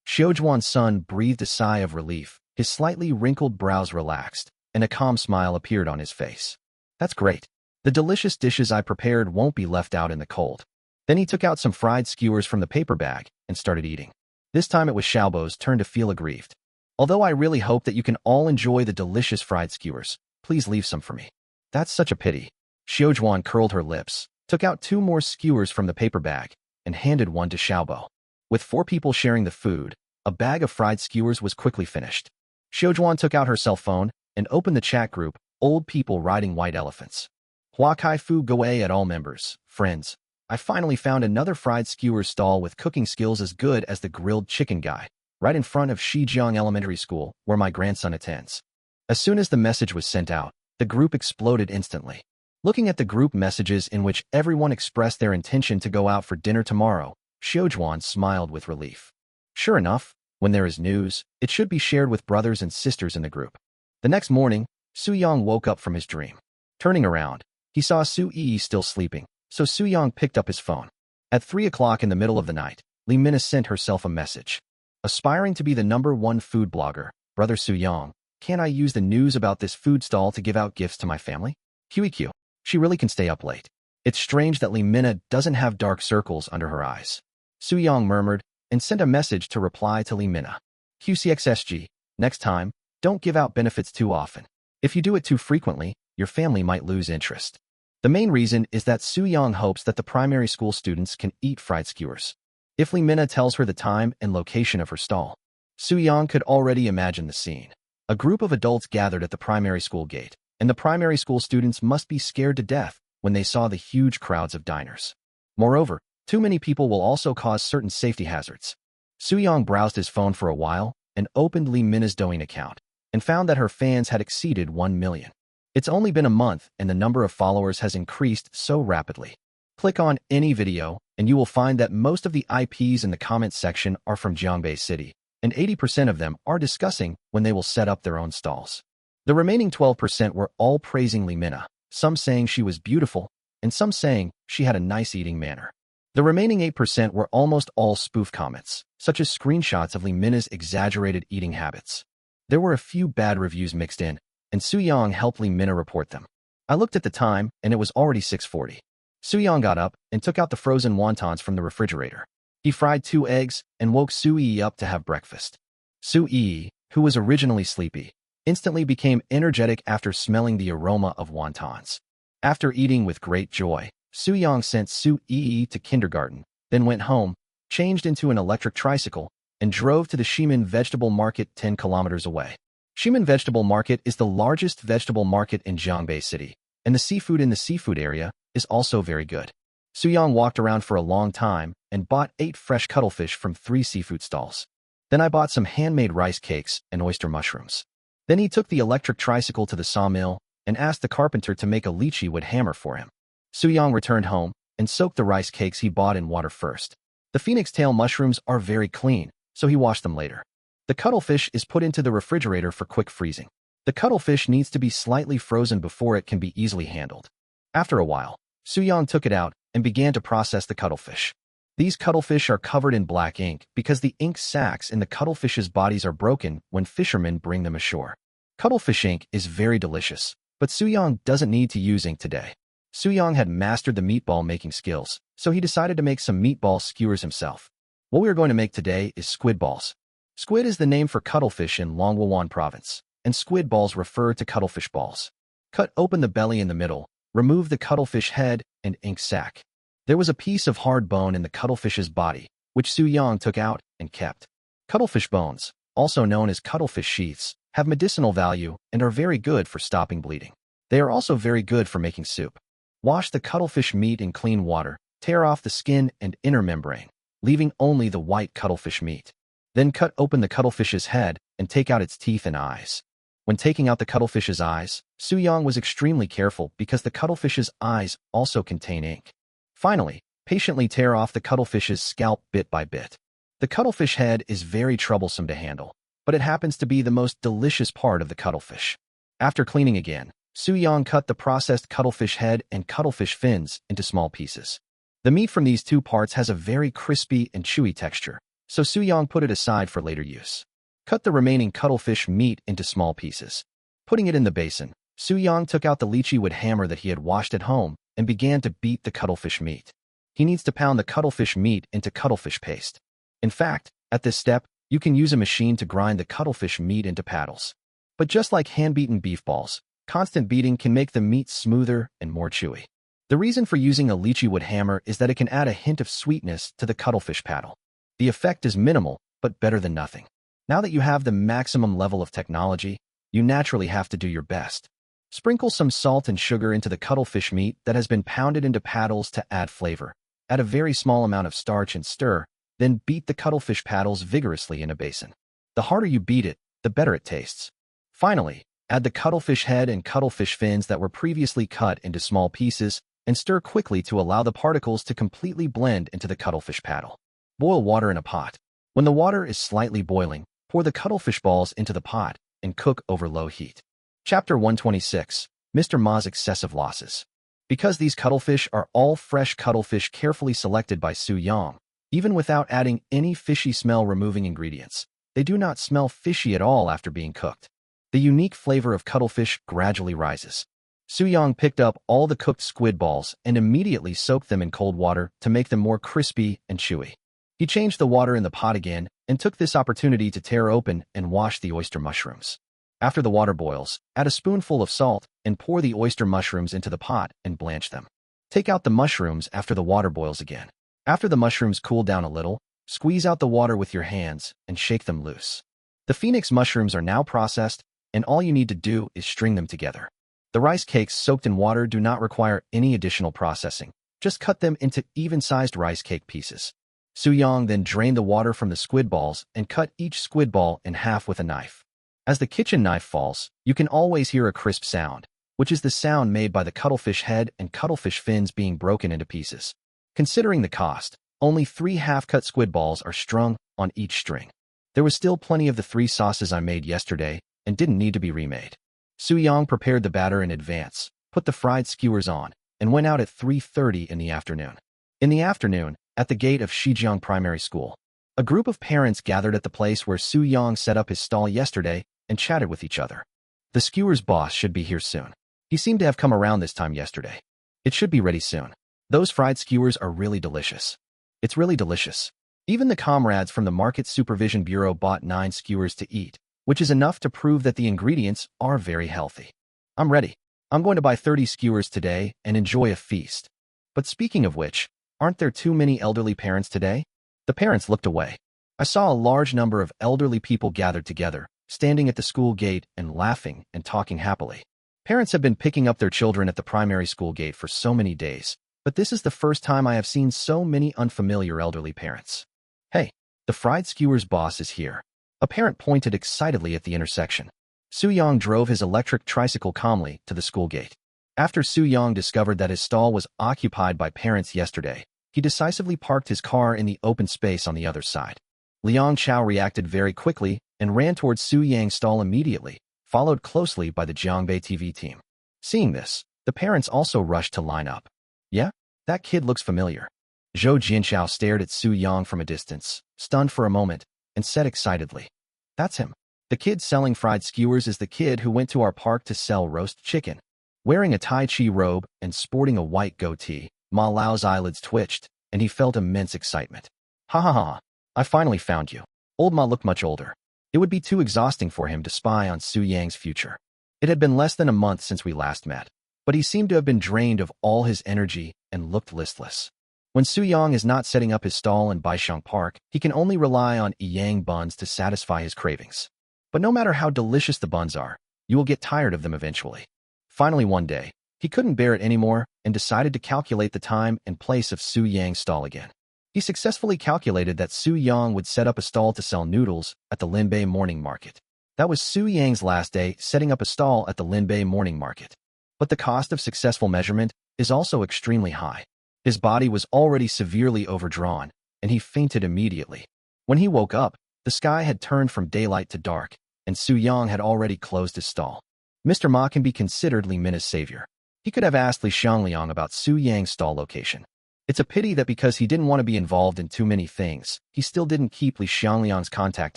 Xiaojuan's son breathed a sigh of relief. His slightly wrinkled brows relaxed, and a calm smile appeared on his face. That's great. The delicious dishes I prepared won't be left out in the cold. Then he took out some fried skewers from the paper bag and started eating. This time it was Xiaobo's turn to feel aggrieved. Although I really hope that you can all enjoy the delicious fried skewers, please leave some for me. That's such a pity. Xiaojuan curled her lips, took out 2 more skewers from the paper bag, and handed one to Xiaobo. With 4 people sharing the food, a bag of fried skewers was quickly finished. Xiaojuan took out her cell phone and opened the chat group, Old People Riding White Elephants. Hua Kai Fu Goei at all members, friends. I finally found another fried skewers stall with cooking skills as good as the grilled chicken guy, right in front of Shijiang Elementary School, where my grandson attends. As soon as the message was sent out, the group exploded instantly. Looking at the group messages in which everyone expressed their intention to go out for dinner tomorrow, Xiaojuan smiled with relief. Sure enough, when there is news, it should be shared with brothers and sisters in the group. The next morning, Su-yang woke up from his dream. Turning around, he saw Su-yi still sleeping, so Su-yang picked up his phone. At 3 o'clock in the middle of the night, Li Mina sent herself a message. Aspiring to be the #1 food blogger, Brother Su-yang, can I use the news about this food stall to give out gifts to my family? QEQ. She really can stay up late. It's strange that Li Mina doesn't have dark circles under her eyes. Su-yang murmured and sent a message to reply to Li Mina. QCXSG, next time, don't give out benefits too often. If you do it too frequently, your family might lose interest. The main reason is that Su-yang hopes that the primary school students can eat fried skewers. If Li Mina tells her the time and location of her stall, Su-yang could already imagine the scene. A group of adults gathered at the primary school gate, and the primary school students must be scared to death when they saw the huge crowds of diners. Moreover, too many people will also cause certain safety hazards. Su-yang browsed his phone for a while and opened Li Mina's Douyin account and found that her fans had exceeded 1 million. It's only been a month and the number of followers has increased so rapidly. Click on any video and you will find that most of the IPs in the comments section are from Jiangbei City, and 80% of them are discussing when they will set up their own stalls. The remaining 12% were all praising Li Mina, some saying she was beautiful, and some saying she had a nice eating manner. The remaining 8% were almost all spoof comments, such as screenshots of Li Mina's exaggerated eating habits. There were a few bad reviews mixed in, and Su-yang helped Li Mina report them. I looked at the time, and it was already 6:40. Su-yang got up and took out the frozen wontons from the refrigerator. He fried 2 eggs and woke Su-yi up to have breakfast. Su-yi, who was originally sleepy, instantly became energetic after smelling the aroma of wontons. After eating with great joy, Su-young sent Su-ee to kindergarten, then went home, changed into an electric tricycle, and drove to the Shimin Vegetable Market 10 kilometers away. Shimin Vegetable Market is the largest vegetable market in Jiangbei City, and the seafood in the seafood area is also very good. Su-young walked around for a long time and bought 8 fresh cuttlefish from 3 seafood stalls. Then I bought some handmade rice cakes and oyster mushrooms. Then he took the electric tricycle to the sawmill and asked the carpenter to make a lychee wood hammer for him. Su-young returned home and soaked the rice cakes he bought in water first. The phoenix tail mushrooms are very clean, so he washed them later. The cuttlefish is put into the refrigerator for quick freezing. The cuttlefish needs to be slightly frozen before it can be easily handled. After a while, Su-young took it out and began to process the cuttlefish. These cuttlefish are covered in black ink because the ink sacs in the cuttlefish's bodies are broken when fishermen bring them ashore. Cuttlefish ink is very delicious, but Su-young doesn't need to use ink today. Su-young had mastered the meatball making skills, so he decided to make some meatball skewers himself. What we are going to make today is squid balls. Squid is the name for cuttlefish in Longwuan province, and squid balls refer to cuttlefish balls. Cut open the belly in the middle, remove the cuttlefish head and ink sac. There was a piece of hard bone in the cuttlefish's body, which Su-young took out and kept. Cuttlefish bones, also known as cuttlefish sheaths, have medicinal value and are very good for stopping bleeding. They are also very good for making soup. Wash the cuttlefish meat in clean water, tear off the skin and inner membrane, leaving only the white cuttlefish meat. Then cut open the cuttlefish's head and take out its teeth and eyes. When taking out the cuttlefish's eyes, Su-young was extremely careful because the cuttlefish's eyes also contain ink. Finally, patiently tear off the cuttlefish's scalp bit by bit. The cuttlefish head is very troublesome to handle, but it happens to be the most delicious part of the cuttlefish. After cleaning again, Su-young cut the processed cuttlefish head and cuttlefish fins into small pieces. The meat from these two parts has a very crispy and chewy texture, so Su-young put it aside for later use. Cut the remaining cuttlefish meat into small pieces. Putting it in the basin, Su-young took out the lychee wood hammer that he had washed at home and began to beat the cuttlefish meat. He needs to pound the cuttlefish meat into cuttlefish paste. In fact, at this step, you can use a machine to grind the cuttlefish meat into paddles. But just like hand-beaten beef balls, constant beating can make the meat smoother and more chewy. The reason for using a lychee wood hammer is that it can add a hint of sweetness to the cuttlefish paddle. The effect is minimal, but better than nothing. Now that you have the maximum level of technology, you naturally have to do your best. Sprinkle some salt and sugar into the cuttlefish meat that has been pounded into paddles to add flavor. Add a very small amount of starch and stir, then beat the cuttlefish paddles vigorously in a basin. The harder you beat it, the better it tastes. Finally, add the cuttlefish head and cuttlefish fins that were previously cut into small pieces and stir quickly to allow the particles to completely blend into the cuttlefish paddle. Boil water in a pot. When the water is slightly boiling, pour the cuttlefish balls into the pot and cook over low heat. Chapter 126, Mr. Ma's Excessive Losses. Because these cuttlefish are all fresh cuttlefish carefully selected by Su-young, even without adding any fishy smell-removing ingredients, they do not smell fishy at all after being cooked. The unique flavor of cuttlefish gradually rises. Su-young picked up all the cooked squid balls and immediately soaked them in cold water to make them more crispy and chewy. He changed the water in the pot again and took this opportunity to tear open and wash the oyster mushrooms. After the water boils, add a spoonful of salt and pour the oyster mushrooms into the pot and blanch them. Take out the mushrooms after the water boils again. After the mushrooms cool down a little, squeeze out the water with your hands and shake them loose. The phoenix mushrooms are now processed, and all you need to do is string them together. The rice cakes soaked in water do not require any additional processing. Just cut them into even-sized rice cake pieces. Su-young then drained the water from the squid balls and cut each squid ball in half with a knife. As the kitchen knife falls, you can always hear a crisp sound, which is the sound made by the cuttlefish head and cuttlefish fins being broken into pieces. Considering the cost, only 3 half-cut squid balls are strung on each string. There was still plenty of the 3 sauces I made yesterday and didn't need to be remade. Su-young prepared the batter in advance, put the fried skewers on, and went out at 3:30 in the afternoon. In the afternoon, at the gate of Shijiang Primary School, a group of parents gathered at the place where Su-young set up his stall yesterday and chatted with each other. The skewers boss should be here soon. He seemed to have come around this time yesterday. It should be ready soon. Those fried skewers are really delicious. It's really delicious. Even the comrades from the Market Supervision Bureau bought 9 skewers to eat, which is enough to prove that the ingredients are very healthy. I'm ready. I'm going to buy 30 skewers today and enjoy a feast. But speaking of which, aren't there too many elderly parents today? The parents looked away. I saw a large number of elderly people gathered together, standing at the school gate and laughing and talking happily. Parents have been picking up their children at the primary school gate for so many days, but this is the first time I have seen so many unfamiliar elderly parents. Hey, the fried skewers boss is here. A parent pointed excitedly at the intersection. Su-young drove his electric tricycle calmly to the school gate. After Su-young discovered that his stall was occupied by parents yesterday, he decisively parked his car in the open space on the other side. Liang Chao reacted very quickly and ran towards Su-yang's stall immediately, followed closely by the Jiangbei TV team. Seeing this, the parents also rushed to line up. Yeah, that kid looks familiar. Zhou Jinchao stared at Su-young from a distance, stunned for a moment, and said excitedly, "That's him. The kid selling fried skewers is the kid who went to our park to sell roast chicken." Wearing a Tai Chi robe and sporting a white goatee, Ma Lao's eyelids twitched, and he felt immense excitement. "Ha ha ha, I finally found you." Old Ma looked much older. It would be too exhausting for him to spy on Su-yang's future. It had been less than a month since we last met, but he seemed to have been drained of all his energy and looked listless. When Su-yang is not setting up his stall in Baisheng Park, he can only rely on yang buns to satisfy his cravings. But no matter how delicious the buns are, you will get tired of them eventually. Finally one day, he couldn't bear it anymore and decided to calculate the time and place of Su-yang's stall again. He successfully calculated that Su-yang would set up a stall to sell noodles at the Linbei morning market. That was Su-yang's last day setting up a stall at the Linbei morning market. But the cost of successful measurement is also extremely high. His body was already severely overdrawn, and he fainted immediately. When he woke up, the sky had turned from daylight to dark, and Su-yang had already closed his stall. Mr. Ma can be considered Li Min's savior. He could have asked Li Xiangliang about Su-yang's stall location. It's a pity that because he didn't want to be involved in too many things, he still didn't keep Li Xiangliang's contact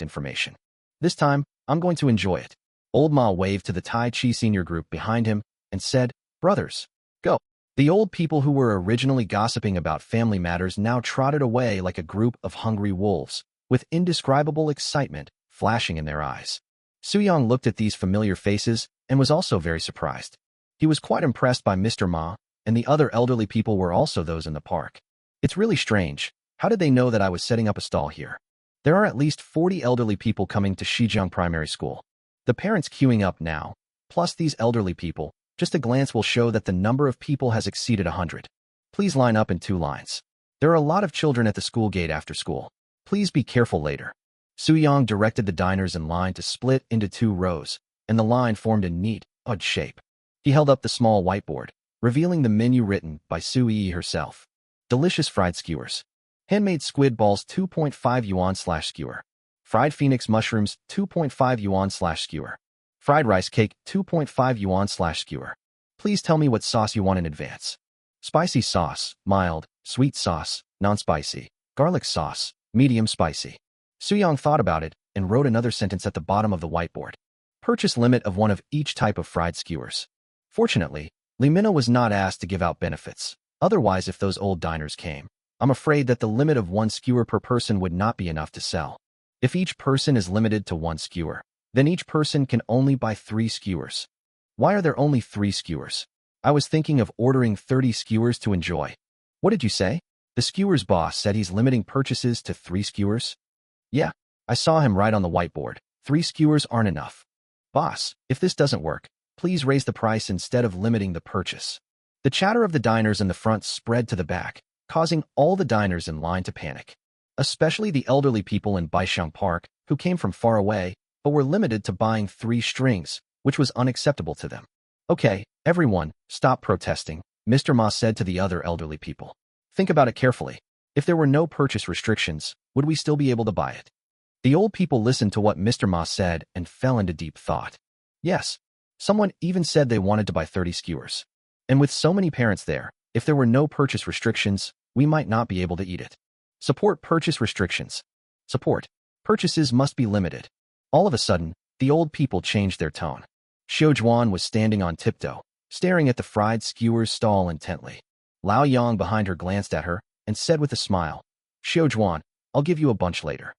information. This time, I'm going to enjoy it. Old Ma waved to the Tai Chi senior group behind him and said, "Brothers, go." The old people who were originally gossiping about family matters now trotted away like a group of hungry wolves, with indescribable excitement flashing in their eyes. Su-young looked at these familiar faces and was also very surprised. He was quite impressed by Mr. Ma, and the other elderly people were also those in the park. It's really strange. How did they know that I was setting up a stall here? There are at least 40 elderly people coming to Shijiang Primary School. The parents queuing up now, plus these elderly people, just a glance will show that the number of people has exceeded 100. Please line up in 2 lines. There are a lot of children at the school gate after school. Please be careful later. Su-young directed the diners in line to split into 2 rows, and the line formed a neat, odd shape. He held up the small whiteboard, revealing the menu written by Su-yi herself. Delicious fried skewers. Handmade squid balls 2.5 yuan/skewer. Fried phoenix mushrooms 2.5 yuan/skewer. Fried rice cake 2.5 yuan/skewer. Please tell me what sauce you want in advance. Spicy sauce, mild, sweet sauce, non-spicy, garlic sauce, medium spicy. Su-young thought about it and wrote another sentence at the bottom of the whiteboard. Purchase limit of 1 of each type of fried skewers. Fortunately, Li Min was not asked to give out benefits. Otherwise, if those old diners came, I'm afraid that the limit of 1 skewer per person would not be enough to sell. If each person is limited to 1 skewer, then each person can only buy 3 skewers. Why are there only 3 skewers? I was thinking of ordering 30 skewers to enjoy. What did you say? The skewers boss said he's limiting purchases to 3 skewers? Yeah, I saw him right on the whiteboard. 3 skewers aren't enough. Boss, if this doesn't work, please raise the price instead of limiting the purchase. The chatter of the diners in the front spread to the back, causing all the diners in line to panic. Especially the elderly people in Baisheng Park, who came from far away, but were limited to buying 3 strings, which was unacceptable to them. Okay, everyone, stop protesting, Mr. Ma said to the other elderly people. Think about it carefully. If there were no purchase restrictions, would we still be able to buy it? The old people listened to what Mr. Ma said and fell into deep thought. Yes, someone even said they wanted to buy 30 skewers. And with so many parents there, if there were no purchase restrictions, we might not be able to eat it. Support purchase restrictions. Support. Purchases must be limited. All of a sudden, the old people changed their tone. Xiao Zhuan was standing on tiptoe, staring at the fried skewers stall intently. Lao Yang behind her glanced at her and said with a smile, Xiao Zhuan, I'll give you a bunch later.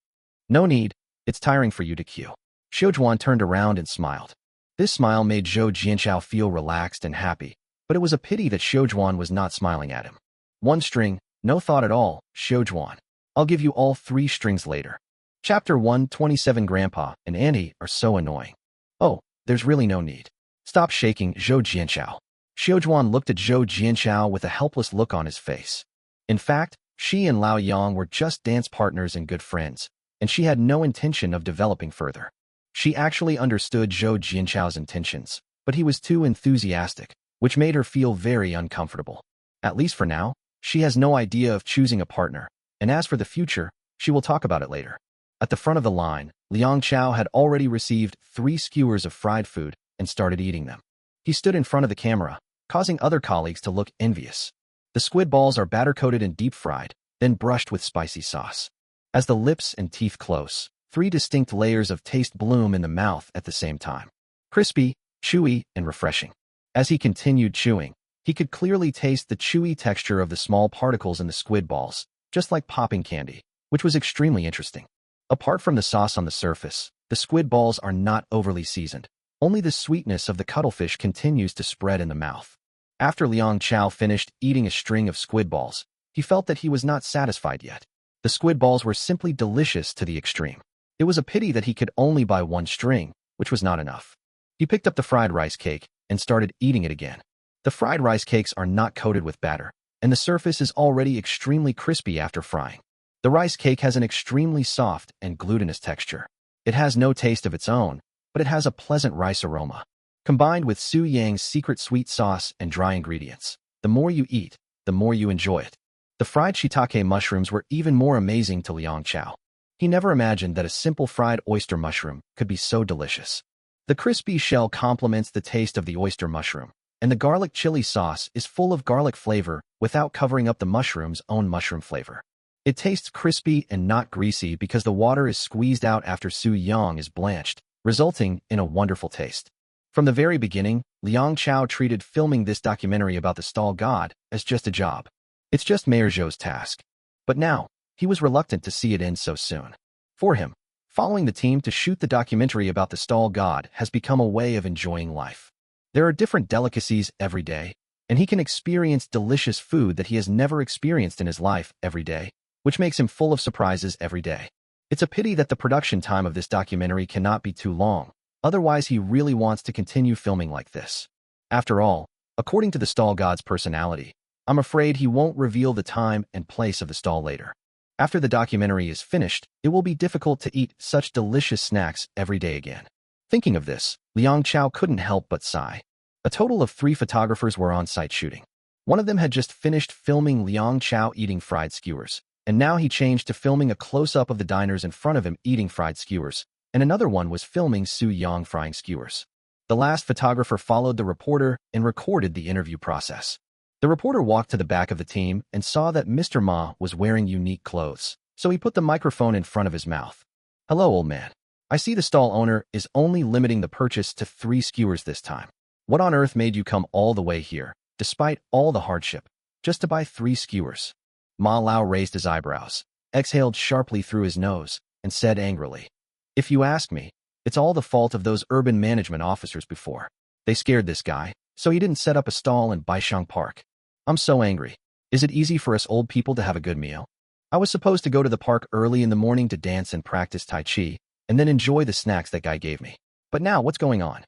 No need, it's tiring for you to queue. Xiao Zhuan turned around and smiled. This smile made Zhou Jianchao feel relaxed and happy, but it was a pity that Xiao Zhuan was not smiling at him. 1 string, no thought at all, Xiaojuan. I'll give you all 3 strings later. Chapter 127. Grandpa and Auntie are so annoying. Oh, there's really no need. Stop shaking, Zhou Jianchao. Xiaojuan looked at Zhou Jianchao with a helpless look on his face. In fact, she and Lao Yang were just dance partners and good friends, and she had no intention of developing further. She actually understood Zhou Jianchao's intentions, but he was too enthusiastic, which made her feel very uncomfortable. At least for now, she has no idea of choosing a partner, and as for the future, she will talk about it later. At the front of the line, Liang Chao had already received 3 skewers of fried food and started eating them. He stood in front of the camera, causing other colleagues to look envious. The squid balls are batter-coated and deep-fried, then brushed with spicy sauce. As the lips and teeth close, 3 distinct layers of taste bloom in the mouth at the same time. Crispy, chewy, and refreshing. As he continued chewing, he could clearly taste the chewy texture of the small particles in the squid balls, just like popping candy, which was extremely interesting. Apart from the sauce on the surface, the squid balls are not overly seasoned. Only the sweetness of the cuttlefish continues to spread in the mouth. After Liang Chao finished eating a string of squid balls, he felt that he was not satisfied yet. The squid balls were simply delicious to the extreme. It was a pity that he could only buy 1 string, which was not enough. He picked up the fried rice cake and started eating it again. The fried rice cakes are not coated with batter, and the surface is already extremely crispy after frying. The rice cake has an extremely soft and glutinous texture. It has no taste of its own, but it has a pleasant rice aroma. Combined with Su Yang's secret sweet sauce and dry ingredients, the more you eat, the more you enjoy it. The fried shiitake mushrooms were even more amazing to Liang Chao. He never imagined that a simple fried oyster mushroom could be so delicious. The crispy shell complements the taste of the oyster mushroom, and the garlic chili sauce is full of garlic flavor without covering up the mushroom's own mushroom flavor. It tastes crispy and not greasy because the water is squeezed out after Su Yang is blanched, resulting in a wonderful taste. From the very beginning, Liang Chao treated filming this documentary about the stall god as just a job. It's just Mayor Zhou's task. But now, he was reluctant to see it end so soon. For him, following the team to shoot the documentary about the stall god has become a way of enjoying life. There are different delicacies every day, and he can experience delicious food that he has never experienced in his life every day, which makes him full of surprises every day. It's a pity that the production time of this documentary cannot be too long, otherwise he really wants to continue filming like this. After all, according to the stall god's personality, I'm afraid he won't reveal the time and place of the stall later. After the documentary is finished, it will be difficult to eat such delicious snacks every day again. Thinking of this, Liang Chao couldn't help but sigh. A total of 3 photographers were on site shooting. One of them had just finished filming Liang Chao eating fried skewers, and now he changed to filming a close-up of the diners in front of him eating fried skewers, and another one was filming Su Yang frying skewers. The last photographer followed the reporter and recorded the interview process. The reporter walked to the back of the team and saw that Mr. Ma was wearing unique clothes, so he put the microphone in front of his mouth. Hello, old man. I see the stall owner is only limiting the purchase to 3 skewers this time. What on earth made you come all the way here, despite all the hardship, just to buy 3 skewers? Ma Lao raised his eyebrows, exhaled sharply through his nose, and said angrily, If you ask me, it's all the fault of those urban management officers before. They scared this guy, so he didn't set up a stall in Baishang Park. I'm so angry. Is it easy for us old people to have a good meal? I was supposed to go to the park early in the morning to dance and practice Tai Chi, and then enjoy the snacks that guy gave me. But now, what's going on?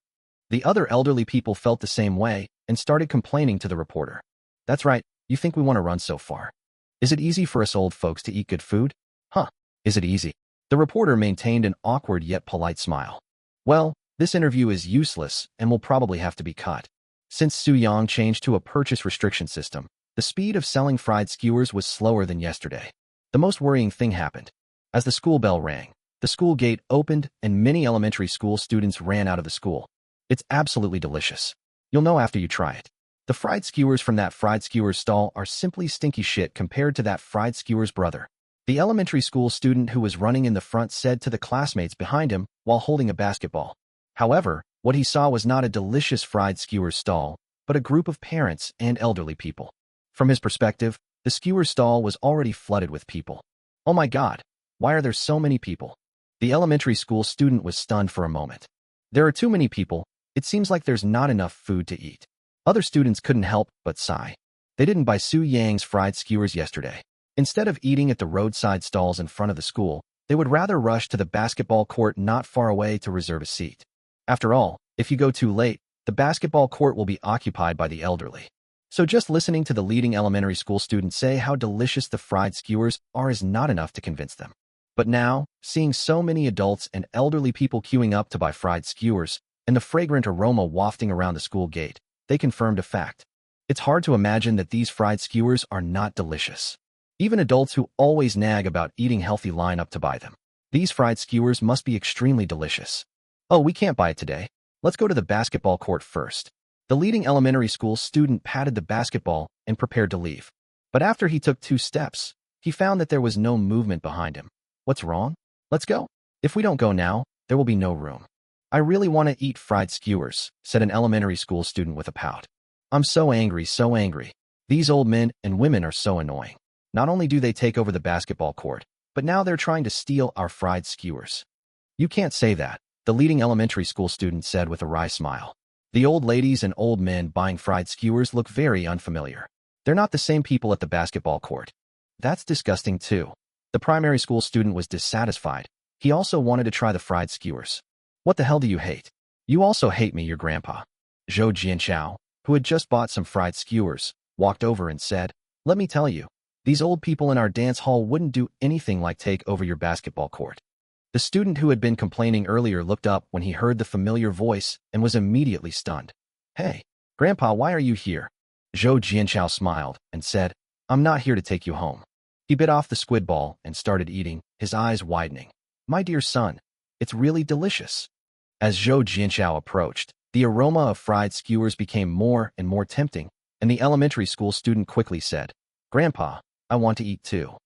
The other elderly people felt the same way and started complaining to the reporter. That's right, you think we want to run so far? Is it easy for us old folks to eat good food? Huh, is it easy? The reporter maintained an awkward yet polite smile. Well, this interview is useless and will probably have to be cut. Since Su Yang changed to a purchase restriction system, the speed of selling fried skewers was slower than yesterday. The most worrying thing happened. As the school bell rang, the school gate opened and many elementary school students ran out of the school. It's absolutely delicious. You'll know after you try it. The fried skewers from that fried skewers stall are simply stinky shit compared to that fried skewers brother. The elementary school student who was running in the front said to the classmates behind him while holding a basketball. However, what he saw was not a delicious fried skewers stall, but a group of parents and elderly people. From his perspective, the skewers stall was already flooded with people. Oh my God, why are there so many people? The elementary school student was stunned for a moment. There are too many people. It seems like there's not enough food to eat. Other students couldn't help but sigh. They didn't buy Su Yang's fried skewers yesterday. Instead of eating at the roadside stalls in front of the school, they would rather rush to the basketball court not far away to reserve a seat. After all, if you go too late, the basketball court will be occupied by the elderly. So just listening to the leading elementary school student say how delicious the fried skewers are is not enough to convince them. But now, seeing so many adults and elderly people queuing up to buy fried skewers, and the fragrant aroma wafting around the school gate, they confirmed a fact. It's hard to imagine that these fried skewers are not delicious. Even adults who always nag about eating healthy line up to buy them. These fried skewers must be extremely delicious. Oh, we can't buy it today. Let's go to the basketball court first. The leading elementary school student patted the basketball and prepared to leave. But after he took 2 steps, he found that there was no movement behind him. What's wrong? Let's go. If we don't go now, there will be no room. I really want to eat fried skewers, said an elementary school student with a pout. I'm so angry, so angry. These old men and women are so annoying. Not only do they take over the basketball court, but now they're trying to steal our fried skewers. You can't say that, the leading elementary school student said with a wry smile. The old ladies and old men buying fried skewers look very unfamiliar. They're not the same people at the basketball court. That's disgusting too. The primary school student was dissatisfied. He also wanted to try the fried skewers. What the hell do you hate? You also hate me, your grandpa. Zhou Jianchao, who had just bought some fried skewers, walked over and said, let me tell you, these old people in our dance hall wouldn't do anything like take over your basketball court. The student who had been complaining earlier looked up when he heard the familiar voice and was immediately stunned. Hey, Grandpa, why are you here? Zhou Jianchao smiled and said, I'm not here to take you home. He bit off the squid ball and started eating, his eyes widening. My dear son, it's really delicious. As Zhou Jianchao approached, the aroma of fried skewers became more and more tempting, and the elementary school student quickly said, Grandpa, I want to eat too.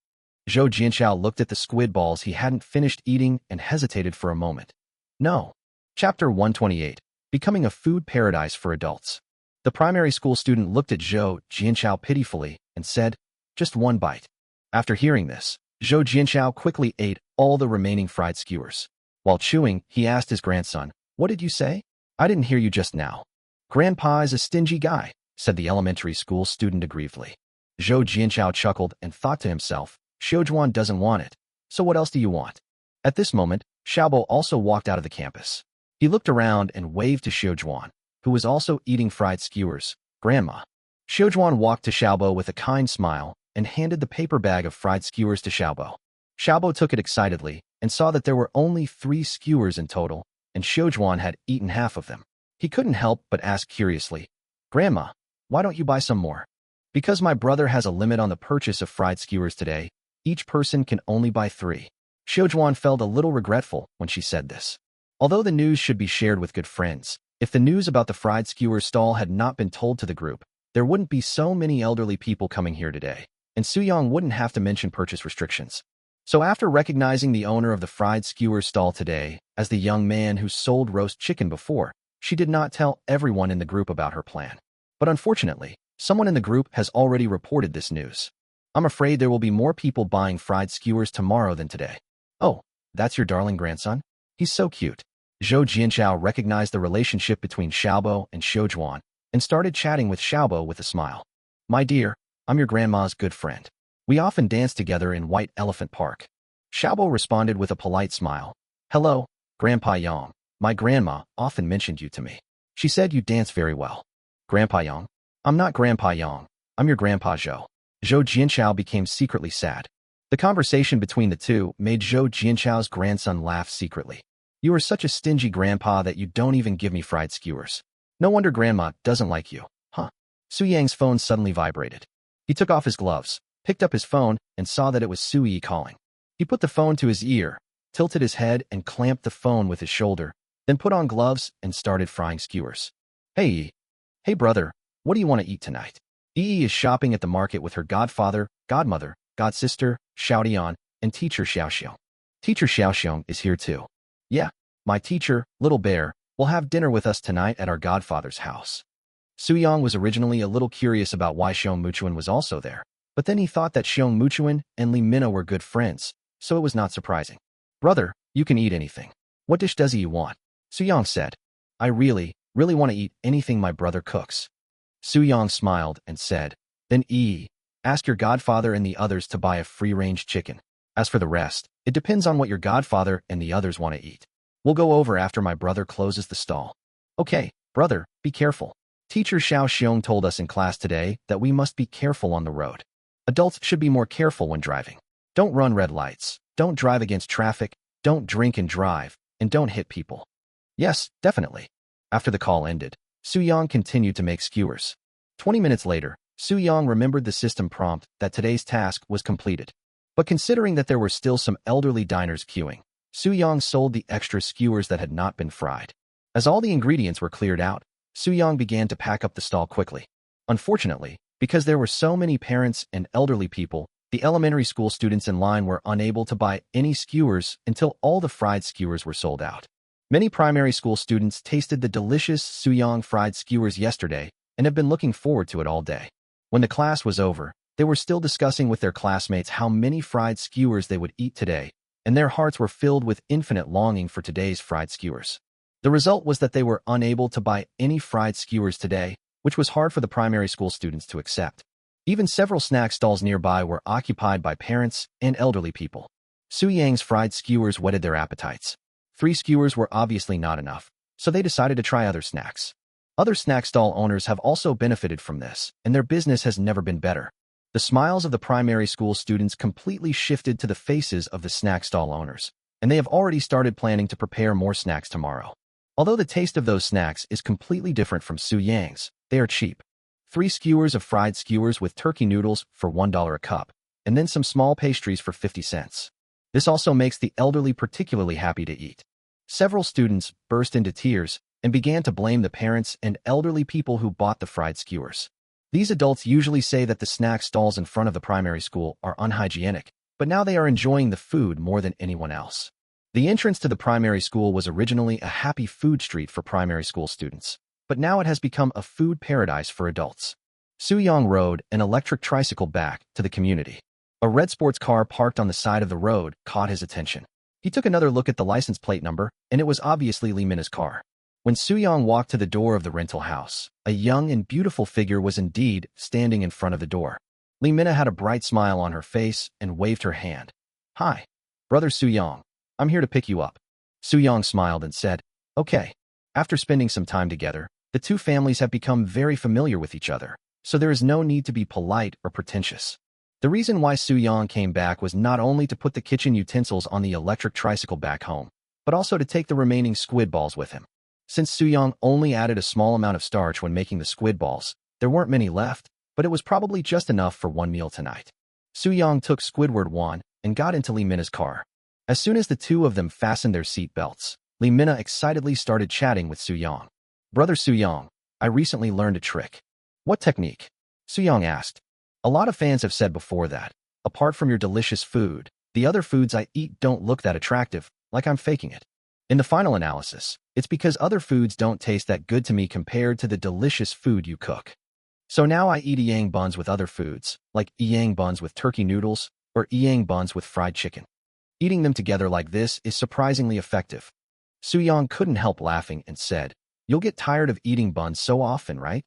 Zhou Jianchao looked at the squid balls he hadn't finished eating and hesitated for a moment. No. Chapter 128, Becoming a Food Paradise for Adults. The primary school student looked at Zhou Jianchao pitifully and said, just one bite. After hearing this, Zhou Jianchao quickly ate all the remaining fried skewers. While chewing, he asked his grandson, what did you say? I didn't hear you just now. Grandpa is a stingy guy, said the elementary school student aggrievedly. Zhou Jianchao chuckled and thought to himself, Xiaojuan doesn't want it, so what else do you want? At this moment, Xiaobo also walked out of the campus. He looked around and waved to Xiaojuan, who was also eating fried skewers. Grandma. Xiaojuan walked to Xiaobo with a kind smile and handed the paper bag of fried skewers to Xiaobo. Xiaobo took it excitedly and saw that there were only 3 skewers in total, and Xiaojuan had eaten half of them. He couldn't help but ask curiously, Grandma, why don't you buy some more? Because my brother has a limit on the purchase of fried skewers today. Each person can only buy 3. Xiaojuan felt a little regretful when she said this. Although the news should be shared with good friends, if the news about the fried skewer stall had not been told to the group, there wouldn't be so many elderly people coming here today, and Suyong wouldn't have to mention purchase restrictions. So after recognizing the owner of the fried skewer stall today as the young man who sold roast chicken before, she did not tell everyone in the group about her plan. But unfortunately, someone in the group has already reported this news. I'm afraid there will be more people buying fried skewers tomorrow than today. Oh, that's your darling grandson? He's so cute. Zhou Jianchao recognized the relationship between Xiaobo and Xiaojuan and started chatting with Xiaobo with a smile. My dear, I'm your grandma's good friend. We often dance together in White Elephant Park. Xiaobo responded with a polite smile. Hello, Grandpa Yang. My grandma often mentioned you to me. She said you dance very well. Grandpa Yang? I'm not Grandpa Yang. I'm your Grandpa Zhou. Zhou Jianchao became secretly sad. The conversation between the two made Zhou Jianchao's grandson laugh secretly. You are such a stingy grandpa that you don't even give me fried skewers. No wonder Grandma doesn't like you, huh? Su Yang's phone suddenly vibrated. He took off his gloves, picked up his phone, and saw that it was Su Yi calling. He put the phone to his ear, tilted his head and clamped the phone with his shoulder, then put on gloves and started frying skewers. Hey Yi. Hey brother, what do you want to eat tonight? Yi is shopping at the market with her godfather, godmother, godsister, Xiaodian, and teacher Xiaoxiong. Teacher Xiaoxiong is here too. Yeah, my teacher, Little Bear, will have dinner with us tonight at our godfather's house. Su Yang was originally a little curious about why Xiong Muchuan was also there, but then he thought that Xiong Muchuan and Li Minna were good friends, so it was not surprising. Brother, you can eat anything. What dish does you want? Su Yang said. I really want to eat anything my brother cooks. Su Yang smiled and said, Then ask your godfather and the others to buy a free-range chicken. As for the rest, it depends on what your godfather and the others want to eat. We'll go over after my brother closes the stall. Okay, brother, be careful. Teacher Xiao Xiong told us in class today that we must be careful on the road. Adults should be more careful when driving. Don't run red lights, don't drive against traffic, don't drink and drive, and don't hit people. Yes, definitely. After the call ended, Su Yang continued to make skewers. 20 minutes later, Su Yang remembered the system prompt that today's task was completed. But considering that there were still some elderly diners queuing, Su Yang sold the extra skewers that had not been fried. As all the ingredients were cleared out, Su Yang began to pack up the stall quickly. Unfortunately, because there were so many parents and elderly people, the elementary school students in line were unable to buy any skewers until all the fried skewers were sold out. Many primary school students tasted the delicious Su Yang fried skewers yesterday and have been looking forward to it all day. When the class was over, they were still discussing with their classmates how many fried skewers they would eat today, and their hearts were filled with infinite longing for today's fried skewers. The result was that they were unable to buy any fried skewers today, which was hard for the primary school students to accept. Even several snack stalls nearby were occupied by parents and elderly people. Su Yang's fried skewers whetted their appetites. 3 skewers were obviously not enough, so they decided to try other snacks. Other snack stall owners have also benefited from this, and their business has never been better. The smiles of the primary school students completely shifted to the faces of the snack stall owners, and they have already started planning to prepare more snacks tomorrow. Although the taste of those snacks is completely different from Su Yang's, they are cheap. 3 skewers of fried skewers with turkey noodles for $1 a cup, and then some small pastries for 50 cents. This also makes the elderly particularly happy to eat. Several students burst into tears and began to blame the parents and elderly people who bought the fried skewers. These adults usually say that the snack stalls in front of the primary school are unhygienic, but now they are enjoying the food more than anyone else. The entrance to the primary school was originally a happy food street for primary school students, but now it has become a food paradise for adults. Su Yang rode an electric tricycle back to the community. A red sports car parked on the side of the road caught his attention. He took another look at the license plate number, and it was obviously Li Mina's car. When Su Yang walked to the door of the rental house, a young and beautiful figure was indeed standing in front of the door. Li Mina had a bright smile on her face and waved her hand. Hi, brother Su Yang. I'm here to pick you up. Su Yang smiled and said, Okay. After spending some time together, the two families have become very familiar with each other, so there is no need to be polite or pretentious. The reason why Su Yang came back was not only to put the kitchen utensils on the electric tricycle back home, but also to take the remaining squid balls with him. Since Su Yang only added a small amount of starch when making the squid balls, there weren't many left, but it was probably just enough for one meal tonight. Su Yang took Squidward Wan and got into Li Mina's car. As soon as the two of them fastened their seat belts, Li Mina excitedly started chatting with Su Yang. Brother Su Yang, I recently learned a trick. What technique? Su Yang asked. A lot of fans have said before that, apart from your delicious food, the other foods I eat don't look that attractive, like I'm faking it. In the final analysis, it's because other foods don't taste that good to me compared to the delicious food you cook. So now I eat yang buns with other foods, like yang buns with turkey noodles or yang buns with fried chicken. Eating them together like this is surprisingly effective. Su Yang couldn't help laughing and said, You'll get tired of eating buns so often, right?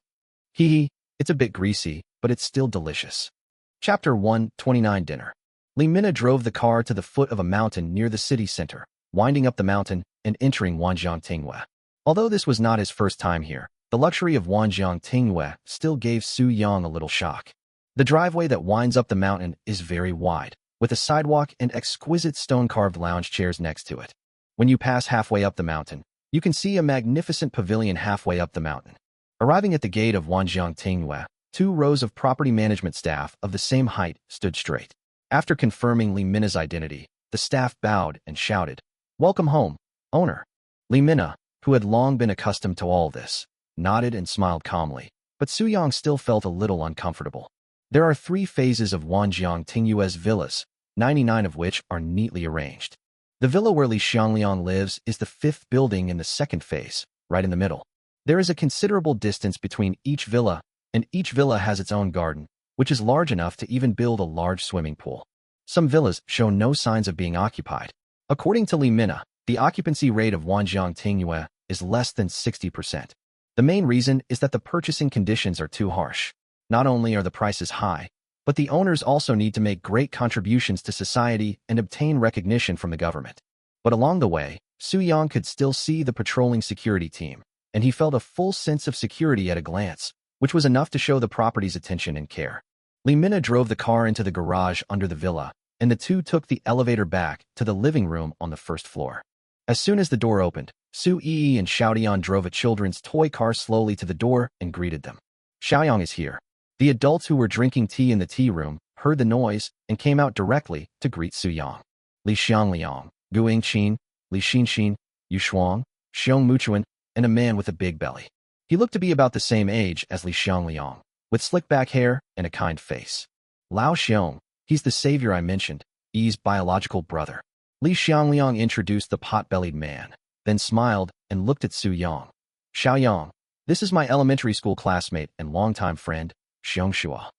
Hee hee, it's a bit greasy, but it's still delicious. Chapter 129 Dinner. Li Mina drove the car to the foot of a mountain near the city center, winding up the mountain and entering Wanjiang Tinghua. Although this was not his first time here, the luxury of Wanjiang Tinghua still gave Su Yang a little shock. The driveway that winds up the mountain is very wide, with a sidewalk and exquisite stone-carved lounge chairs next to it. When you pass halfway up the mountain, you can see a magnificent pavilion halfway up the mountain. Arriving at the gate of Wanjiang Tinghua, 2 rows of property management staff of the same height stood straight. After confirming Li Mina's identity, the staff bowed and shouted, Welcome home, owner. Li Mina, who had long been accustomed to all this, nodded and smiled calmly, but Su Yang still felt a little uncomfortable. There are 3 phases of Wanjiang Tinghua's villas, 99 of which are neatly arranged. The villa where Li Xiangliang lives is the 5th building in the 2nd phase, right in the middle. There is a considerable distance between each villa, and each villa has its own garden, which is large enough to even build a large swimming pool. Some villas show no signs of being occupied. According to Li Mina, the occupancy rate of Wanjiang Tinghua is less than 60%. The main reason is that the purchasing conditions are too harsh. Not only are the prices high, but the owners also need to make great contributions to society and obtain recognition from the government. But along the way, Soo-young could still see the patrolling security team, and he felt a full sense of security at a glance, which was enough to show the property's attention and care. Lee Mina drove the car into the garage under the villa, and the two took the elevator back to the living room on the first floor. As soon as the door opened, Soo-yi and Xiaoyan drove a children's toy car slowly to the door and greeted them. Xiaoyang is here. The adults who were drinking tea in the tea room heard the noise and came out directly to greet Soo-young. Li Xiangliang, Gu Yingqin, Li Xinxin, Yu Shuang, Xiong Muchuan, and a man with a big belly. He looked to be about the same age as Li Xiangliang, with slick-back hair and a kind face. Lao Xiong, he's the savior I mentioned, Yi's biological brother. Li Xiangliang introduced the pot-bellied man, then smiled and looked at Soo-young. Xiaoyang, this is my elementary school classmate and longtime friend, Xiong Shua.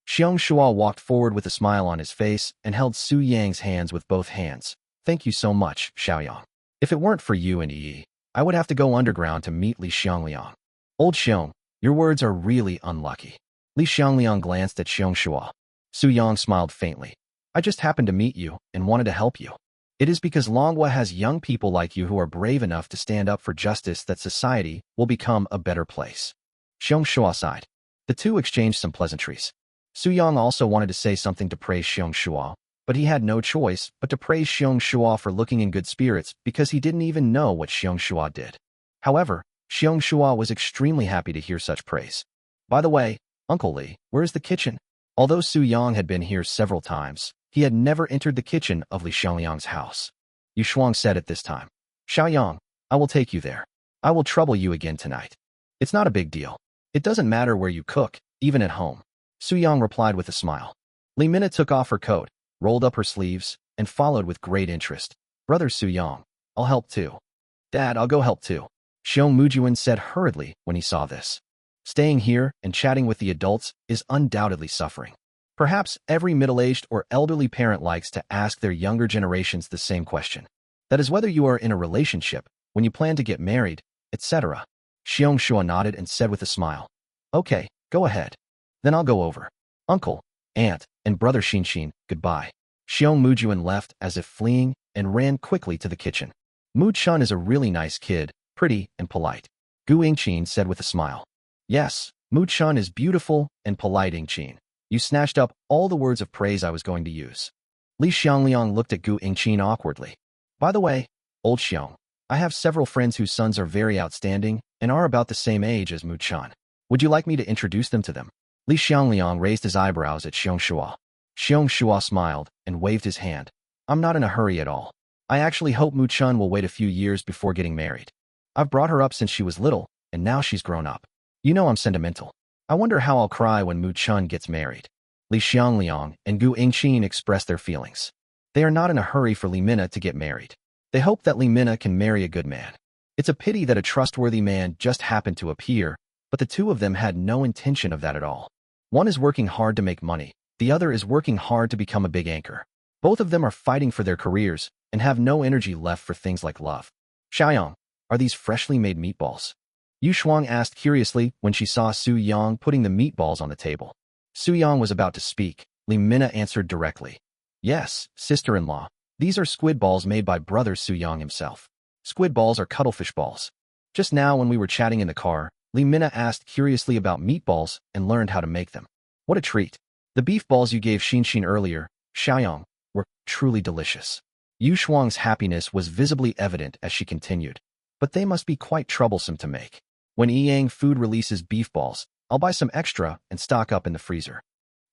Xiong Shua walked forward with a smile on his face and held Soo-yang's hands with both hands. Thank you so much, Xiaoyang. If it weren't for you and Yi, I would have to go underground to meet Li Xiangliang. Old Xiong, your words are really unlucky. Li Xiangliang glanced at Xiong Shua. Soo-young smiled faintly. I just happened to meet you and wanted to help you. It is because Manhwa has young people like you who are brave enough to stand up for justice that society will become a better place. Xiong Shua sighed. The two exchanged some pleasantries. Soo-young also wanted to say something to praise Xiong Shua, but he had no choice but to praise Xiong Shua for looking in good spirits because he didn't even know what Xiong Shua did. However, Xiong Shua was extremely happy to hear such praise. By the way, Uncle Li, where is the kitchen? Although Soo-young had been here several times, he had never entered the kitchen of Li Xiangliang's house. Yu Shuang said at this time, Xiaoyang, I will take you there. I will trouble you again tonight. It's not a big deal. It doesn't matter where you cook, even at home. Soo-young replied with a smile. Li Mina took off her coat, rolled up her sleeves, and followed with great interest. Brother Soo-young, I'll help too. Dad, I'll go help too. Xiong Mujuan said hurriedly when he saw this. Staying here and chatting with the adults is undoubtedly suffering. Perhaps every middle-aged or elderly parent likes to ask their younger generations the same question. That is whether you are in a relationship, when you plan to get married, etc. Xiong Shua nodded and said with a smile, Okay, go ahead. Then I'll go over. Uncle, aunt, and brother Xinxin, goodbye. Xiong Mujuan left as if fleeing and ran quickly to the kitchen. Mu Chun is a really nice kid, pretty and polite. Gu Yingqin said with a smile. Yes, Mu Chun is beautiful and polite, Yingqin. You snatched up all the words of praise I was going to use. Li Xiangliang looked at Gu Yingqin awkwardly. By the way, old Xiong, I have several friends whose sons are very outstanding and are about the same age as Mu Chun. Would you like me to introduce them to them? Li Xiangliang raised his eyebrows at Xiong Shua. Xiong Shua smiled and waved his hand. I'm not in a hurry at all. I actually hope Mu Chun will wait a few years before getting married. I've brought her up since she was little, and now she's grown up. You know I'm sentimental. I wonder how I'll cry when Mu Chun gets married. Li Xiangliang and Gu Yingqin expressed their feelings. They are not in a hurry for Li Mina to get married. They hope that Li Mina can marry a good man. It's a pity that a trustworthy man just happened to appear, but the two of them had no intention of that at all. One is working hard to make money. The other is working hard to become a big anchor. Both of them are fighting for their careers and have no energy left for things like love. Xiaoyang, are these freshly made meatballs? Yu Shuang asked curiously when she saw Soo-young putting the meatballs on the table. Soo-young was about to speak. Li Mina answered directly. Yes, sister-in-law. These are squid balls made by brother Soo-young himself. Squid balls are cuttlefish balls. Just now when we were chatting in the car, Li Mina asked curiously about meatballs and learned how to make them. What a treat. The beef balls you gave Xinxin earlier, Xiaoyang, were truly delicious. Yu Shuang's happiness was visibly evident as she continued. But they must be quite troublesome to make. When Eyang Food releases beef balls, I'll buy some extra and stock up in the freezer.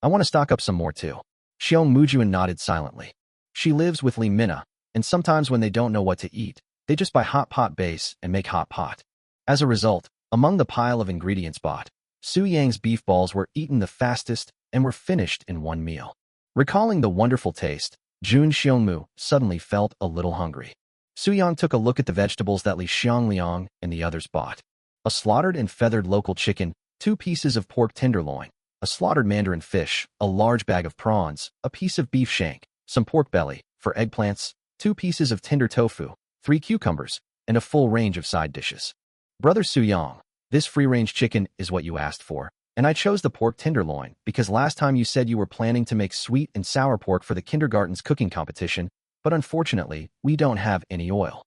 I want to stock up some more too. Xiong Mujuan nodded silently. She lives with Li Mina, and sometimes when they don't know what to eat, they just buy hot pot base and make hot pot. As a result, among the pile of ingredients bought, Su Yang's beef balls were eaten the fastest and were finished in one meal. Recalling the wonderful taste, Jun Xiongmu suddenly felt a little hungry. Su Yang took a look at the vegetables that Li Xiangliang and the others bought. A slaughtered and feathered local chicken, 2 pieces of pork tenderloin, a slaughtered mandarin fish, a large bag of prawns, a piece of beef shank, some pork belly, for eggplants, 2 pieces of tender tofu, 3 cucumbers, and a full range of side dishes. Brother Su Yang, this free-range chicken is what you asked for, And I chose the pork tenderloin because last time you said you were planning to make sweet and sour pork for the kindergarten's cooking competition, but unfortunately, we don't have any oil.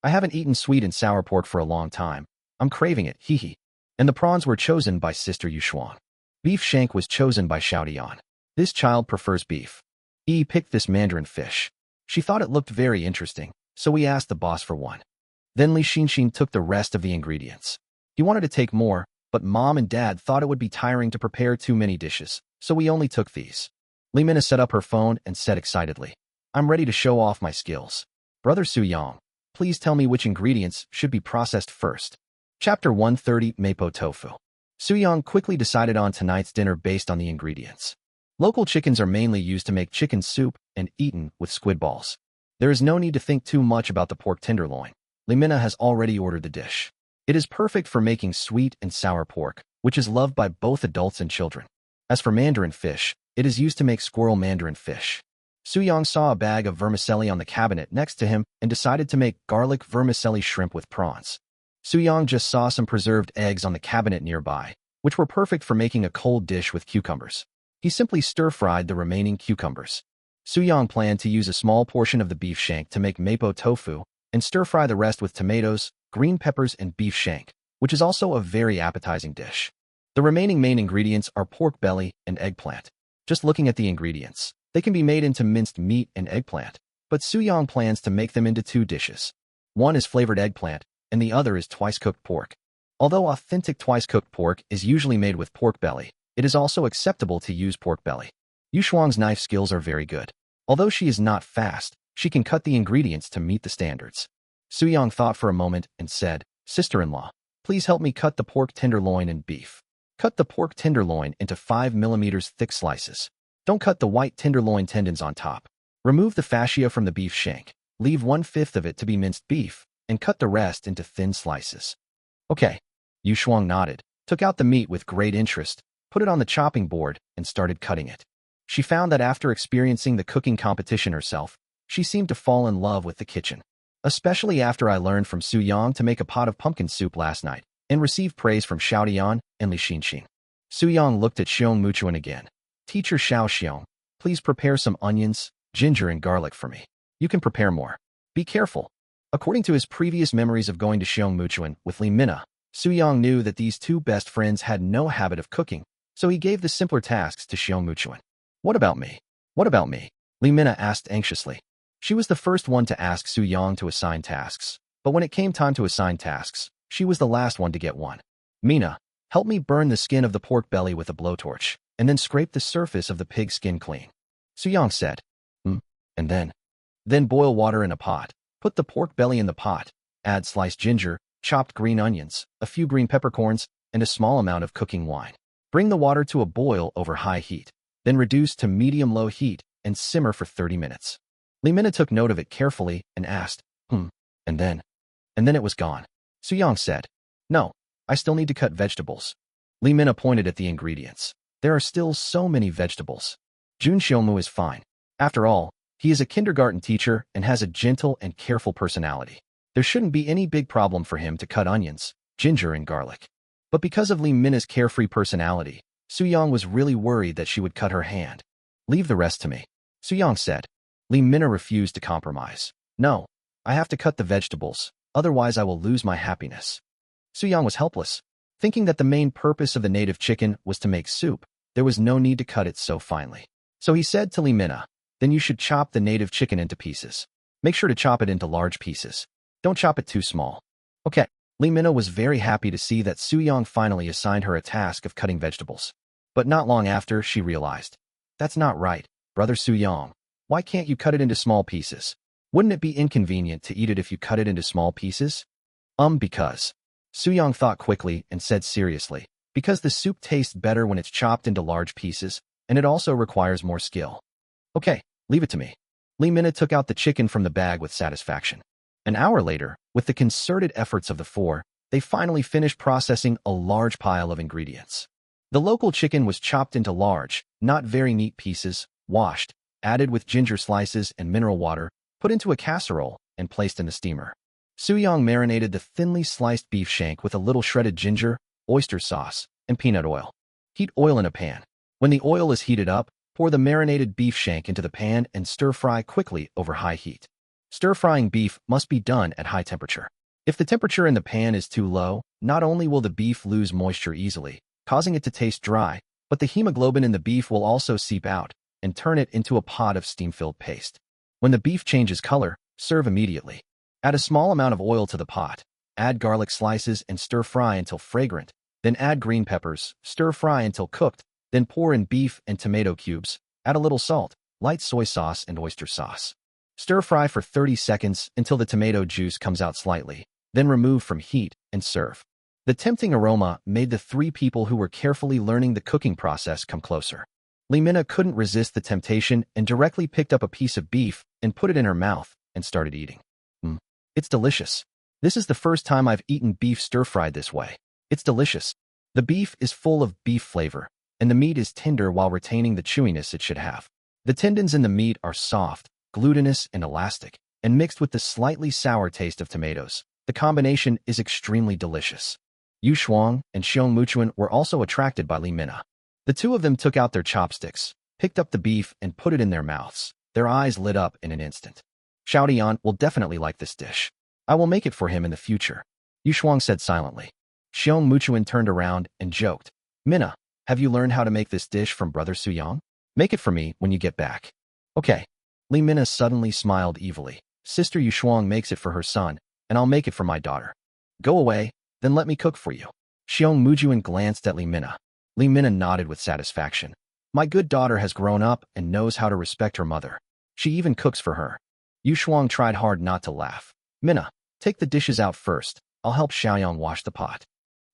I haven't eaten sweet and sour pork for a long time. I'm craving it, hee hee. And the prawns were chosen by Sister Yushuang. Beef shank was chosen by Xiaodian. This child prefers beef. Yi picked this mandarin fish. She thought it looked very interesting, so we asked the boss for one. Then Li Xinxin took the rest of the ingredients. He wanted to take more, but Mom and Dad thought it would be tiring to prepare too many dishes, so we only took these. Li Mina set up her phone and said excitedly, I'm ready to show off my skills. Brother Su Yang, please tell me which ingredients should be processed first. Chapter 130 Mapo Tofu. Su Yang quickly decided on tonight's dinner based on the ingredients. Local chickens are mainly used to make chicken soup and eaten with squid balls. There is no need to think too much about the pork tenderloin. Li Mina has already ordered the dish. It is perfect for making sweet and sour pork, which is loved by both adults and children. As for mandarin fish, it is used to make squirrel mandarin fish. Su Yang saw a bag of vermicelli on the cabinet next to him and decided to make garlic vermicelli shrimp with prawns. Su Yang just saw some preserved eggs on the cabinet nearby, which were perfect for making a cold dish with cucumbers. He simply stir-fried the remaining cucumbers. Su Yang planned to use a small portion of the beef shank to make mapo tofu and stir-fry the rest with tomatoes, green peppers, and beef shank, which is also a very appetizing dish. The remaining main ingredients are pork belly and eggplant. Just looking at the ingredients, they can be made into minced meat and eggplant, but Su Yang plans to make them into two dishes. One is flavored eggplant, and the other is twice-cooked pork. Although authentic twice-cooked pork is usually made with pork belly, it is also acceptable to use pork belly. Yushuang's knife skills are very good. Although she is not fast, she can cut the ingredients to meet the standards. Su Yang thought for a moment and said, Sister-in-law, please help me cut the pork tenderloin and beef. Cut the pork tenderloin into 5 mm thick slices. Don't cut the white tenderloin tendons on top. Remove the fascia from the beef shank. Leave 1/5 of it to be minced beef, and cut the rest into thin slices. Okay. Yushuang nodded, took out the meat with great interest, put it on the chopping board, and started cutting it. She found that after experiencing the cooking competition herself, she seemed to fall in love with the kitchen. Especially after I learned from Su Yang to make a pot of pumpkin soup last night, and received praise from Xiaodian and Li Xinxin. Su Yang looked at Xiong Muchuan again. Teacher Xiong, please prepare some onions, ginger, and garlic for me. You can prepare more. Be careful. According to his previous memories of going to Xiong Muchuan with Li Mina, Su Yang knew that these two best friends had no habit of cooking, so he gave the simpler tasks to Xiong Muchuan. What about me? What about me? Li Mina asked anxiously. She was the first one to ask Su Yang to assign tasks, but when it came time to assign tasks, she was the last one to get one. Mina, help me burn the skin of the pork belly with a blowtorch, and then scrape the surface of the pig skin clean. Su Yang said. And then? Then boil water in a pot. Put the pork belly in the pot. Add sliced ginger, chopped green onions, a few green peppercorns, and a small amount of cooking wine. Bring the water to a boil over high heat. Then reduce to medium-low heat and simmer for 30 minutes. Li Mina took note of it carefully and asked, and then? And then it was gone. Su Yang said, no, I still need to cut vegetables. Li Mina pointed at the ingredients. There are still so many vegetables. Jun Xiaomu is fine. After all, he is a kindergarten teacher and has a gentle and careful personality. There shouldn't be any big problem for him to cut onions, ginger, and garlic. But because of Li Mina's carefree personality, Su Yang was really worried that she would cut her hand. Leave the rest to me, Su Yang said. Li Mina refused to compromise. No, I have to cut the vegetables, otherwise I will lose my happiness. Su Yang was helpless. Thinking that the main purpose of the native chicken was to make soup, there was no need to cut it so finely. So he said to Li Mina, then you should chop the native chicken into pieces. Make sure to chop it into large pieces. Don't chop it too small. Okay. Li Mina was very happy to see that Su Yang finally assigned her a task of cutting vegetables. But not long after, she realized. That's not right, brother Su Yang. Why can't you cut it into small pieces? Wouldn't it be inconvenient to eat it if you cut it into small pieces? Because. Su Yang thought quickly and said seriously, because the soup tastes better when it's chopped into large pieces, and it also requires more skill. Okay, leave it to me. Li Mina took out the chicken from the bag with satisfaction. An hour later, with the concerted efforts of the four, they finally finished processing a large pile of ingredients. The local chicken was chopped into large, not very neat pieces, washed, added with ginger slices and mineral water, put into a casserole, and placed in the steamer. Su Yang marinated the thinly sliced beef shank with a little shredded ginger, oyster sauce, and peanut oil. Heat oil in a pan. When the oil is heated up, pour the marinated beef shank into the pan and stir-fry quickly over high heat. Stir-frying beef must be done at high temperature. If the temperature in the pan is too low, not only will the beef lose moisture easily, causing it to taste dry, but the hemoglobin in the beef will also seep out and turn it into a pot of steam-filled paste. When the beef changes color, serve immediately. Add a small amount of oil to the pot. Add garlic slices and stir-fry until fragrant. Then add green peppers, stir-fry until cooked. Then pour in beef and tomato cubes. Add a little salt, light soy sauce, and oyster sauce. Stir-fry for 30 seconds until the tomato juice comes out slightly. Then remove from heat and serve. The tempting aroma made the three people who were carefully learning the cooking process come closer. Lee Minna couldn't resist the temptation and directly picked up a piece of beef and put it in her mouth and started eating. It's delicious. This is the first time I've eaten beef stir-fried this way. It's delicious. The beef is full of beef flavor, and the meat is tender while retaining the chewiness it should have. The tendons in the meat are soft, glutinous, and elastic, and mixed with the slightly sour taste of tomatoes. The combination is extremely delicious. Yu Shuang and Xiong Muchuan were also attracted by Lee Minna. The two of them took out their chopsticks, picked up the beef, and put it in their mouths. Their eyes lit up in an instant. Xiao Dian will definitely like this dish. I will make it for him in the future, Yu Shuang said silently. Xiong Muchuan turned around and joked, Minna, have you learned how to make this dish from Brother Suyang? Make it for me when you get back. Okay. Lee Minna suddenly smiled evilly. Sister Yu Shuang makes it for her son, and I'll make it for my daughter. Go away, then let me cook for you. Xiong Muchuan glanced at Lee Minna. Lee Minna nodded with satisfaction. My good daughter has grown up and knows how to respect her mother. She even cooks for her. Yu Shuang tried hard not to laugh. Minna, take the dishes out first. I'll help Xiaoyang wash the pot.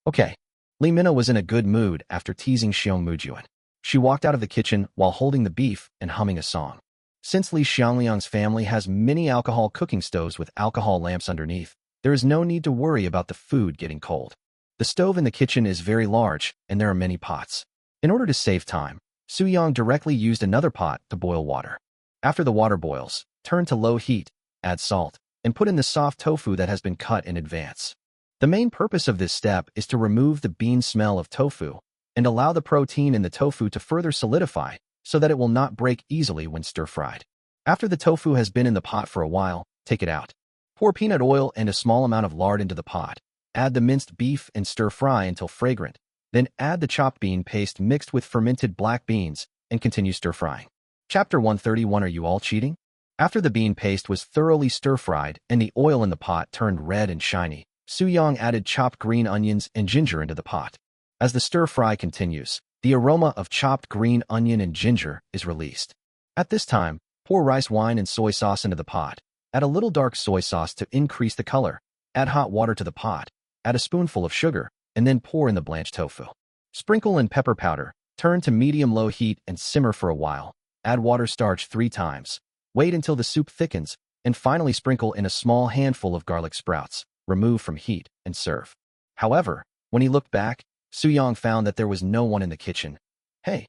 Okay. Lee Minna was in a good mood after teasing Xiong Mujuan. She walked out of the kitchen while holding the beef and humming a song. Since Li Xiangliang's family has many alcohol cooking stoves with alcohol lamps underneath, there is no need to worry about the food getting cold. The stove in the kitchen is very large, and there are many pots. In order to save time, Suyang directly used another pot to boil water. After the water boils, turn to low heat, add salt, and put in the soft tofu that has been cut in advance. The main purpose of this step is to remove the bean smell of tofu and allow the protein in the tofu to further solidify so that it will not break easily when stir-fried. After the tofu has been in the pot for a while, take it out. Pour peanut oil and a small amount of lard into the pot. Add the minced beef and stir-fry until fragrant. Then add the chopped bean paste mixed with fermented black beans and continue stir-frying. Chapter 131. Are you all cheating? After the bean paste was thoroughly stir-fried and the oil in the pot turned red and shiny, Suyang added chopped green onions and ginger into the pot. As the stir-fry continues, the aroma of chopped green onion and ginger is released. At this time, pour rice wine and soy sauce into the pot. Add a little dark soy sauce to increase the color. Add hot water to the pot. Add a spoonful of sugar, and then pour in the blanched tofu. Sprinkle in pepper powder. Turn to medium-low heat and simmer for a while. Add water starch 3 times. Wait until the soup thickens, and finally sprinkle in a small handful of garlic sprouts. Remove from heat and serve. However, when he looked back, Suyang found that there was no one in the kitchen. Hey,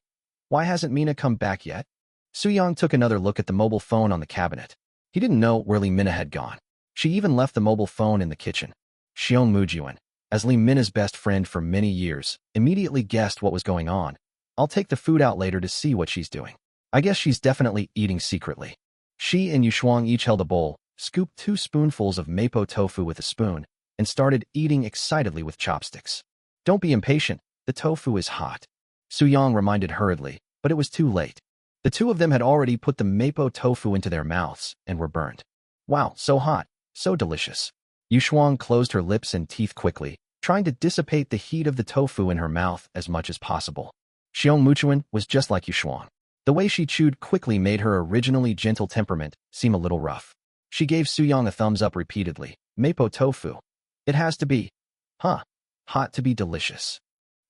why hasn't Minna come back yet? Suyang took another look at the mobile phone on the cabinet. He didn't know where Lee Minna had gone. She even left the mobile phone in the kitchen. Xiong Mujuan, as Lee Minna's best friend for many years, immediately guessed what was going on. I'll take the food out later to see what she's doing. I guess she's definitely eating secretly. She and Yu Shuang each held a bowl, scooped 2 spoonfuls of mapo tofu with a spoon, and started eating excitedly with chopsticks. Don't be impatient, the tofu is hot. Suyang reminded hurriedly, but it was too late. The two of them had already put the mapo tofu into their mouths and were burned. Wow, so hot, so delicious. Yu Shuang closed her lips and teeth quickly, trying to dissipate the heat of the tofu in her mouth as much as possible. Xiong Muchuan was just like Yu Shuang. The way she chewed quickly made her originally gentle temperament seem a little rough. She gave Suyang a thumbs up repeatedly. Mapo tofu. It has to be. Hot to be delicious.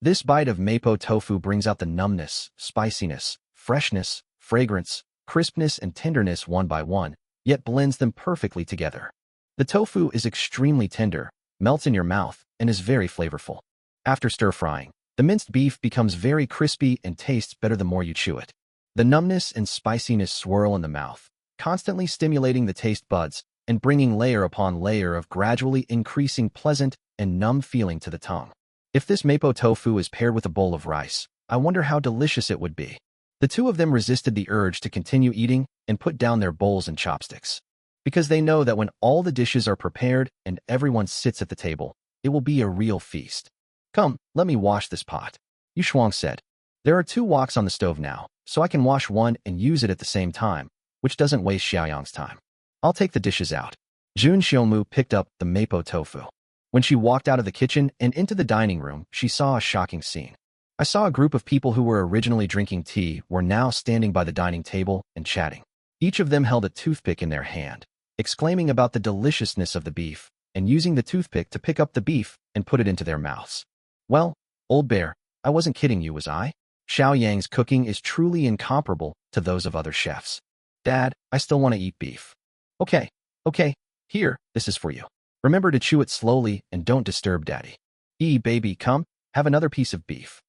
This bite of mapo tofu brings out the numbness, spiciness, freshness, fragrance, crispness, and tenderness one by one, yet blends them perfectly together. The tofu is extremely tender, melts in your mouth, and is very flavorful. After stir-frying, the minced beef becomes very crispy and tastes better the more you chew it. The numbness and spiciness swirl in the mouth, constantly stimulating the taste buds and bringing layer upon layer of gradually increasing pleasant and numb feeling to the tongue. If this mapo tofu is paired with a bowl of rice, I wonder how delicious it would be. The two of them resisted the urge to continue eating and put down their bowls and chopsticks. Because they know that when all the dishes are prepared and everyone sits at the table, it will be a real feast. Come, let me wash this pot, Yu Shuang said. There are 2 woks on the stove now, so I can wash one and use it at the same time, which doesn't waste Xiaoyang's time. I'll take the dishes out. Jun Xiongmu picked up the mapo tofu. When she walked out of the kitchen and into the dining room, she saw a shocking scene. I saw a group of people who were originally drinking tea were now standing by the dining table and chatting. Each of them held a toothpick in their hand, exclaiming about the deliciousness of the beef and using the toothpick to pick up the beef and put it into their mouths. Well, old bear, I wasn't kidding you, was I? Xiao Yang's cooking is truly incomparable to those of other chefs. Dad, I still want to eat beef. Okay, here, this is for you. Remember to chew it slowly and don't disturb Daddy. Baby, come, have another piece of beef.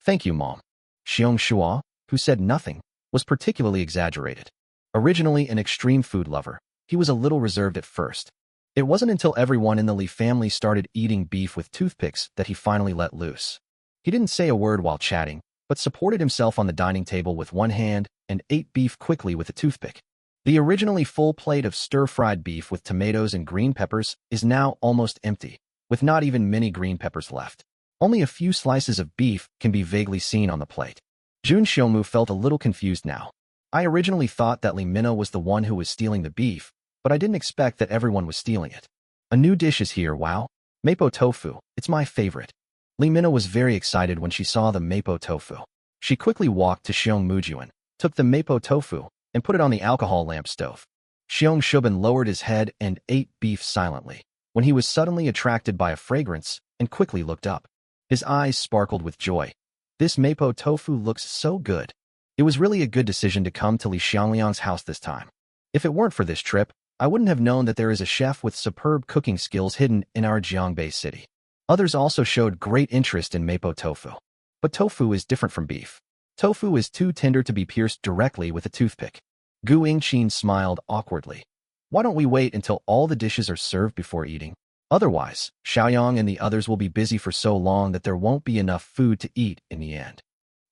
Thank you, Mom. Xiong Shua, who said nothing, was particularly exaggerated. Originally an extreme food lover, he was a little reserved at first. It wasn't until everyone in the Li family started eating beef with toothpicks that he finally let loose. He didn't say a word while chatting, but supported himself on the dining table with one hand and ate beef quickly with a toothpick. The originally full plate of stir-fried beef with tomatoes and green peppers is now almost empty, with not even many green peppers left. Only a few slices of beef can be vaguely seen on the plate. Jun Xiongmu felt a little confused now. I originally thought that Li Minna was the one who was stealing the beef, but I didn't expect that everyone was stealing it. A new dish is here, wow. Mapo tofu, it's my favorite. Li Minna was very excited when she saw the mapo tofu. She quickly walked to Xiong Mujuan, took the mapo tofu, and put it on the alcohol lamp stove. Xiong Shuban lowered his head and ate beef silently, when he was suddenly attracted by a fragrance and quickly looked up. His eyes sparkled with joy. This mapo tofu looks so good. It was really a good decision to come to Li Xiangliang's house this time. If it weren't for this trip, I wouldn't have known that there is a chef with superb cooking skills hidden in our Jiangbei city. Others also showed great interest in mapo tofu. But tofu is different from beef. Tofu is too tender to be pierced directly with a toothpick. Gu Yingqin smiled awkwardly. Why don't we wait until all the dishes are served before eating? Otherwise, Xiaoyang and the others will be busy for so long that there won't be enough food to eat in the end.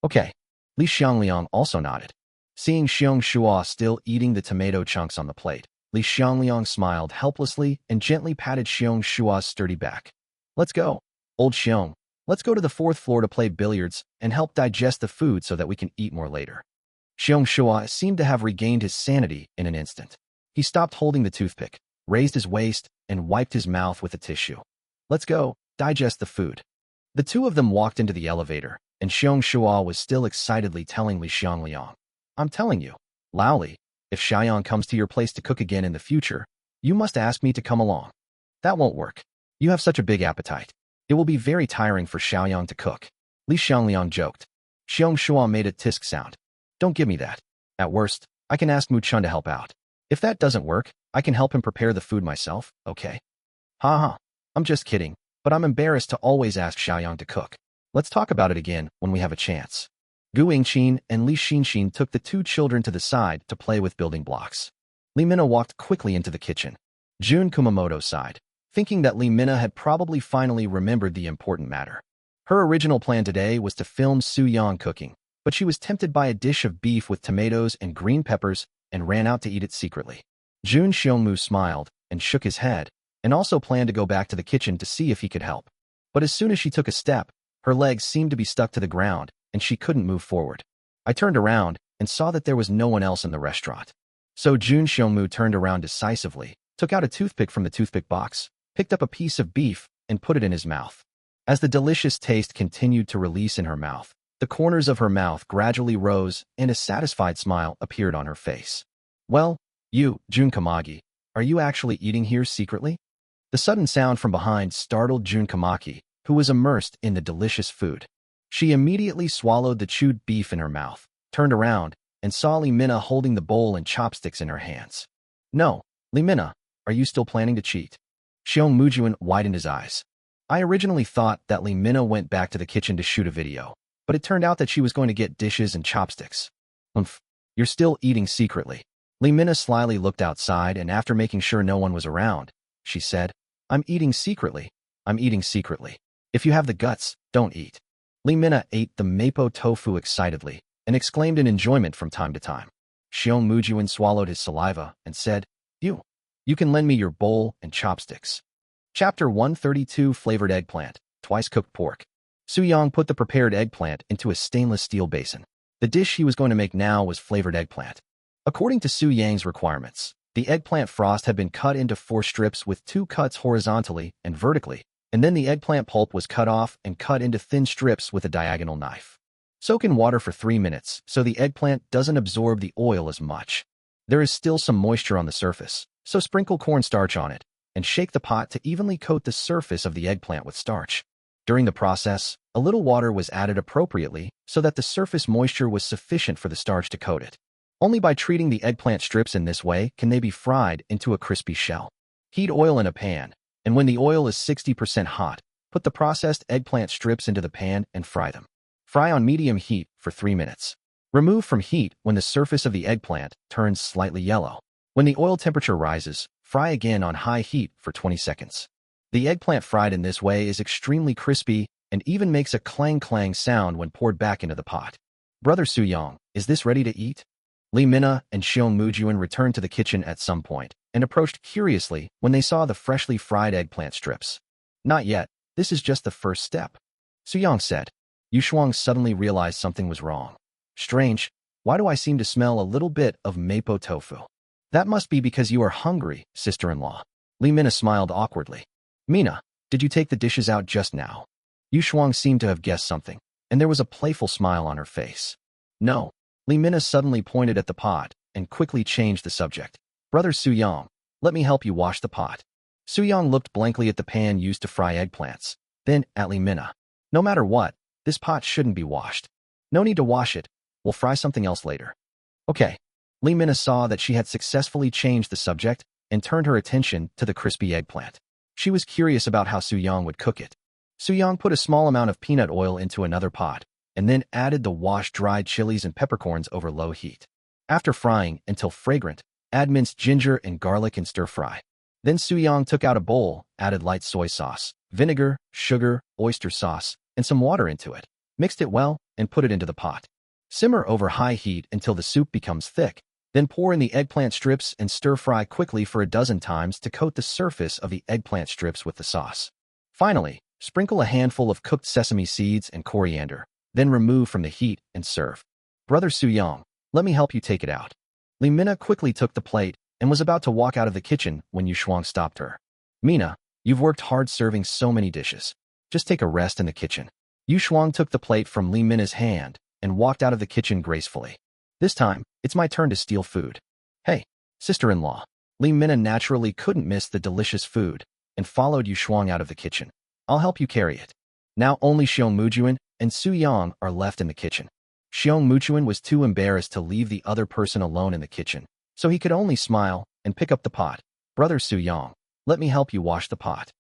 Okay. Li Xiangliang also nodded. Seeing Xiong Shua still eating the tomato chunks on the plate, Li Xiangliang smiled helplessly and gently patted Xiong Shua's sturdy back. Let's go, old Xiong. Let's go to the 4th floor to play billiards and help digest the food so that we can eat more later. Xiong Shua seemed to have regained his sanity in an instant. He stopped holding the toothpick, raised his waist, and wiped his mouth with a tissue. Let's go, digest the food. The two of them walked into the elevator, and Xiong Shua was still excitedly telling Li Xiangliang, I'm telling you, Laoli, if Xiaoyang comes to your place to cook again in the future, you must ask me to come along. That won't work. You have such a big appetite. It will be very tiring for Xiaoyang to cook. Li Xiangliang joked. Xiong Shua made a tisk sound. Don't give me that. At worst, I can ask Mu Chun to help out. If that doesn't work, I can help him prepare the food myself, okay? Ha. I'm just kidding, but I'm embarrassed to always ask Xiaoyang to cook. Let's talk about it again when we have a chance. Gu Yingqin and Li Xinxin took the 2 children to the side to play with building blocks. Li Minna walked quickly into the kitchen. Jun Kumamoto sighed, thinking that Li Minna had probably finally remembered the important matter. Her original plan today was to film Su Yang cooking, but she was tempted by a dish of beef with tomatoes and green peppers and ran out to eat it secretly. Jun Xiongmu smiled and shook his head, and also planned to go back to the kitchen to see if he could help. But as soon as she took a step, her legs seemed to be stuck to the ground, and she couldn't move forward. I turned around and saw that there was no one else in the restaurant. So Jun Xiongmu turned around decisively, took out a toothpick from the toothpick box, picked up a piece of beef, and put it in his mouth. As the delicious taste continued to release in her mouth, the corners of her mouth gradually rose and a satisfied smile appeared on her face. Well, you, Jun Kamagi, are you actually eating here secretly? The sudden sound from behind startled Jun Kamaki, who was immersed in the delicious food. She immediately swallowed the chewed beef in her mouth, turned around, and saw Li Minna holding the bowl and chopsticks in her hands. No, Li Minna, are you still planning to cheat? Xiong Mujuan widened his eyes. I originally thought that Li Minna went back to the kitchen to shoot a video, but it turned out that she was going to get dishes and chopsticks. You're still eating secretly. Li Minna slyly looked outside, and after making sure no one was around, she said, I'm eating secretly. I'm eating secretly. If you have the guts, don't eat. Li Mina ate the mapo tofu excitedly and exclaimed in enjoyment from time to time. Xiong Mujuan swallowed his saliva and said, You can lend me your bowl and chopsticks. Chapter 132 Flavored Eggplant, Twice Cooked Pork. Su Yang put the prepared eggplant into a stainless steel basin. The dish he was going to make now was flavored eggplant. According to Su Yang's requirements, the eggplant frost had been cut into 4 strips with 2 cuts horizontally and vertically, and then the eggplant pulp was cut off and cut into thin strips with a diagonal knife. Soak in water for 3 minutes so the eggplant doesn't absorb the oil as much. There is still some moisture on the surface, so sprinkle cornstarch on it and shake the pot to evenly coat the surface of the eggplant with starch. During the process, a little water was added appropriately so that the surface moisture was sufficient for the starch to coat it. Only by treating the eggplant strips in this way can they be fried into a crispy shell. Heat oil in a pan, and when the oil is 60% hot, put the processed eggplant strips into the pan and fry them. Fry on medium heat for 3 minutes. Remove from heat when the surface of the eggplant turns slightly yellow. When the oil temperature rises, fry again on high heat for 20 seconds. The eggplant fried in this way is extremely crispy and even makes a clang-clang sound when poured back into the pot. Brother Su Yang, is this ready to eat? Li Mina and Xiong Mujuan returned to the kitchen at some point and approached curiously when they saw the freshly fried eggplant strips. Not yet, this is just the first step, Su Yang said. Yu Shuang suddenly realized something was wrong. Strange, why do I seem to smell a little bit of mapo tofu? That must be because you are hungry, sister-in-law. Li Mina smiled awkwardly. Mina, did you take the dishes out just now? Yu Shuang seemed to have guessed something, and there was a playful smile on her face. No. Li Mina suddenly pointed at the pot and quickly changed the subject. Brother Su Yang, let me help you wash the pot. Su Yang looked blankly at the pan used to fry eggplants, then at Li Mina. No matter what, this pot shouldn't be washed. No need to wash it. We'll fry something else later. Okay. Li Mina saw that she had successfully changed the subject and turned her attention to the crispy eggplant. She was curious about how Su Yang would cook it. Su Yang put a small amount of peanut oil into another pot and then added the washed dried chilies and peppercorns over low heat. After frying until fragrant, add minced ginger and garlic and stir-fry. Then Su Yang took out a bowl, added light soy sauce, vinegar, sugar, oyster sauce, and some water into it, mixed it well, and put it into the pot. Simmer over high heat until the soup becomes thick, then pour in the eggplant strips and stir-fry quickly for a dozen times to coat the surface of the eggplant strips with the sauce. Finally, sprinkle a handful of cooked sesame seeds and coriander, then remove from the heat and serve. Brother Su Yang, let me help you take it out. Li Mina quickly took the plate and was about to walk out of the kitchen when Yu Shuang stopped her. Mina, you've worked hard serving so many dishes. Just take a rest in the kitchen. Yu Shuang took the plate from Li Mina's hand and walked out of the kitchen gracefully. This time, it's my turn to steal food. Hey, sister-in-law. Li Mina naturally couldn't miss the delicious food and followed Yu Shuang out of the kitchen. I'll help you carry it. Now only Xiong Mujuan and Su Yang are left in the kitchen. Xiong Mujuan was too embarrassed to leave the other person alone in the kitchen, so he could only smile and pick up the pot. Brother Su Yang, let me help you wash the pot.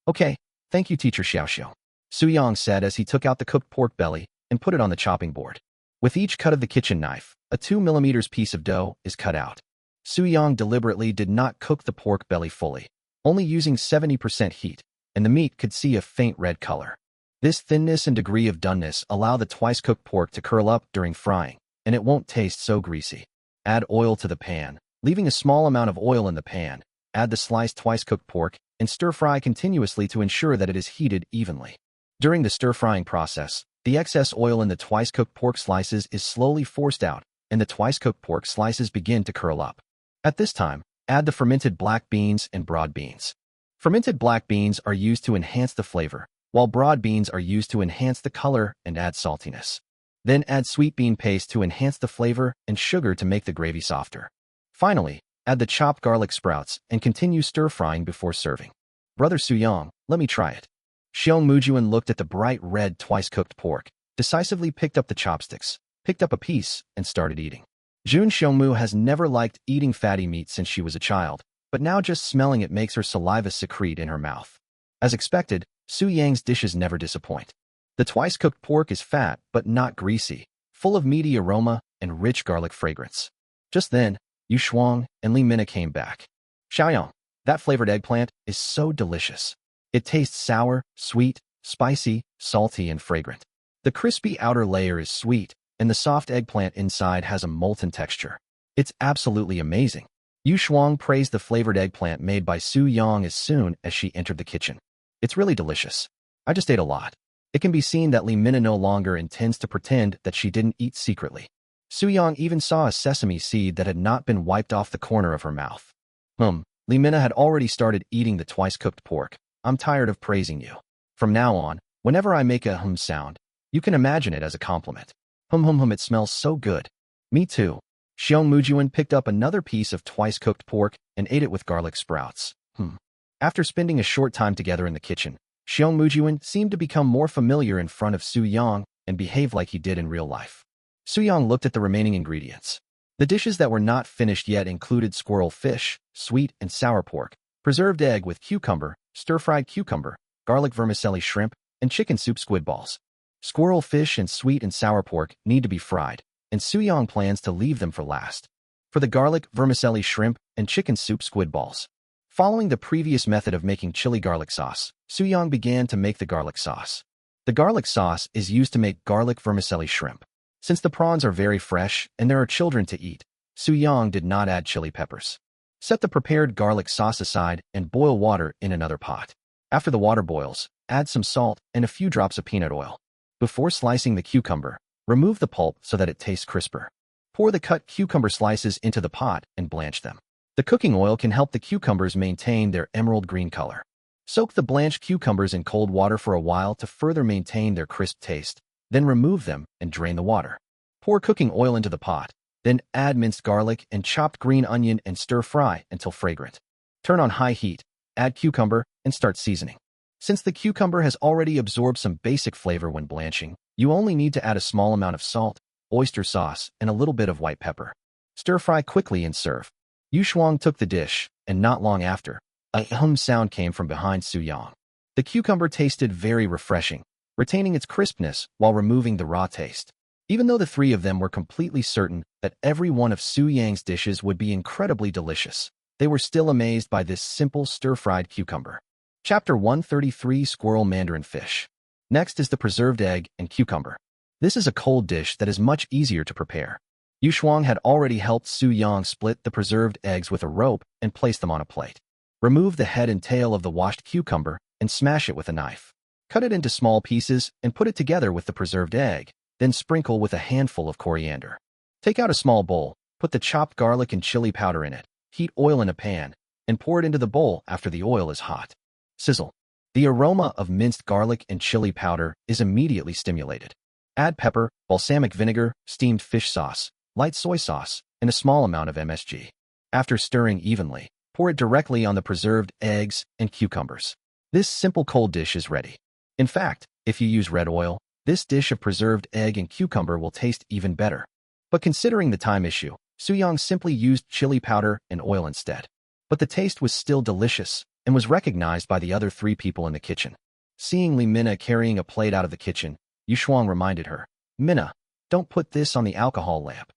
Okay, thank you, Teacher Xiaoxiu. Su Yang said as he took out the cooked pork belly and put it on the chopping board. With each cut of the kitchen knife, a 2 mm piece of dough is cut out. Su Yang deliberately did not cook the pork belly fully, only using 70% heat, and the meat could see a faint red color. This thinness and degree of doneness allow the twice-cooked pork to curl up during frying, and it won't taste so greasy. Add oil to the pan, leaving a small amount of oil in the pan. Add the sliced twice-cooked pork and stir-fry continuously to ensure that it is heated evenly. During the stir-frying process, the excess oil in the twice-cooked pork slices is slowly forced out, and the twice-cooked pork slices begin to curl up. At this time, add the fermented black beans and broad beans. Fermented black beans are used to enhance the flavor, while broad beans are used to enhance the color and add saltiness. Then add sweet bean paste to enhance the flavor and sugar to make the gravy softer. Finally, add the chopped garlic sprouts and continue stir-frying before serving. Brother Su Yang, let me try it. Xiong Mujuan looked at the bright red twice-cooked pork, decisively picked up the chopsticks, picked up a piece, and started eating. Jun Xiongmu has never liked eating fatty meat since she was a child, but now just smelling it makes her saliva secrete in her mouth. As expected, Su Yang's dishes never disappoint. The twice-cooked pork is fat but not greasy, full of meaty aroma and rich garlic fragrance. Just then, Yu Shuang and Li Mina came back. Xiaoyang, that flavored eggplant is so delicious. It tastes sour, sweet, spicy, salty, and fragrant. The crispy outer layer is sweet, and the soft eggplant inside has a molten texture. It's absolutely amazing. Yu Shuang praised the flavored eggplant made by Su Yang as soon as she entered the kitchen. It's really delicious. I just ate a lot. It can be seen that Li Mina no longer intends to pretend that she didn't eat secretly. Su Yang even saw a sesame seed that had not been wiped off the corner of her mouth. Li Mina had already started eating the twice-cooked pork. I'm tired of praising you. From now on, whenever I make a sound, you can imagine it as a compliment. It smells so good. Me too. Xiong Mujuan picked up another piece of twice-cooked pork and ate it with garlic sprouts. After spending a short time together in the kitchen, Xiong Mujuan seemed to become more familiar in front of Su Yang and behave like he did in real life. Su Yang looked at the remaining ingredients. The dishes that were not finished yet included squirrel fish, sweet and sour pork, preserved egg with cucumber, stir-fried cucumber, garlic vermicelli shrimp, and chicken soup squid balls. Squirrel fish and sweet and sour pork need to be fried, and Su Yang plans to leave them for last. For the garlic vermicelli shrimp and chicken soup squid balls. Following the previous method of making chili garlic sauce, Su Yang began to make the garlic sauce. The garlic sauce is used to make garlic vermicelli shrimp. Since the prawns are very fresh and there are children to eat, Su Yang did not add chili peppers. Set the prepared garlic sauce aside and boil water in another pot. After the water boils, add some salt and a few drops of peanut oil. Before slicing the cucumber, remove the pulp so that it tastes crisper. Pour the cut cucumber slices into the pot and blanch them. The cooking oil can help the cucumbers maintain their emerald green color. Soak the blanched cucumbers in cold water for a while to further maintain their crisp taste. Then remove them and drain the water. Pour cooking oil into the pot. Then add minced garlic and chopped green onion and stir-fry until fragrant. Turn on high heat, add cucumber, and start seasoning. Since the cucumber has already absorbed some basic flavor when blanching, you only need to add a small amount of salt, oyster sauce, and a little bit of white pepper. Stir-fry quickly and serve. Yu Shuang took the dish, and not long after, a sound came from behind Su Yang. The cucumber tasted very refreshing, retaining its crispness while removing the raw taste. Even though the three of them were completely certain that every one of Su Yang's dishes would be incredibly delicious, they were still amazed by this simple stir-fried cucumber. Chapter 133 Squirrel Mandarin Fish. Next is the preserved egg and cucumber. This is a cold dish that is much easier to prepare. Yu Shuang had already helped Su Yang split the preserved eggs with a rope and place them on a plate. Remove the head and tail of the washed cucumber and smash it with a knife. Cut it into small pieces and put it together with the preserved egg, then sprinkle with a handful of coriander. Take out a small bowl, put the chopped garlic and chili powder in it, heat oil in a pan, and pour it into the bowl after the oil is hot. Sizzle. The aroma of minced garlic and chili powder is immediately stimulated. Add pepper, balsamic vinegar, steamed fish sauce, light soy sauce, and a small amount of MSG. After stirring evenly, pour it directly on the preserved eggs and cucumbers. This simple cold dish is ready. In fact, if you use red oil, this dish of preserved egg and cucumber will taste even better. But considering the time issue, Su Yang simply used chili powder and oil instead. But the taste was still delicious and was recognized by the other three people in the kitchen. Seeing Li Mina carrying a plate out of the kitchen, Yu Shuang reminded her, "Mina, don't put this on the alcohol lamp."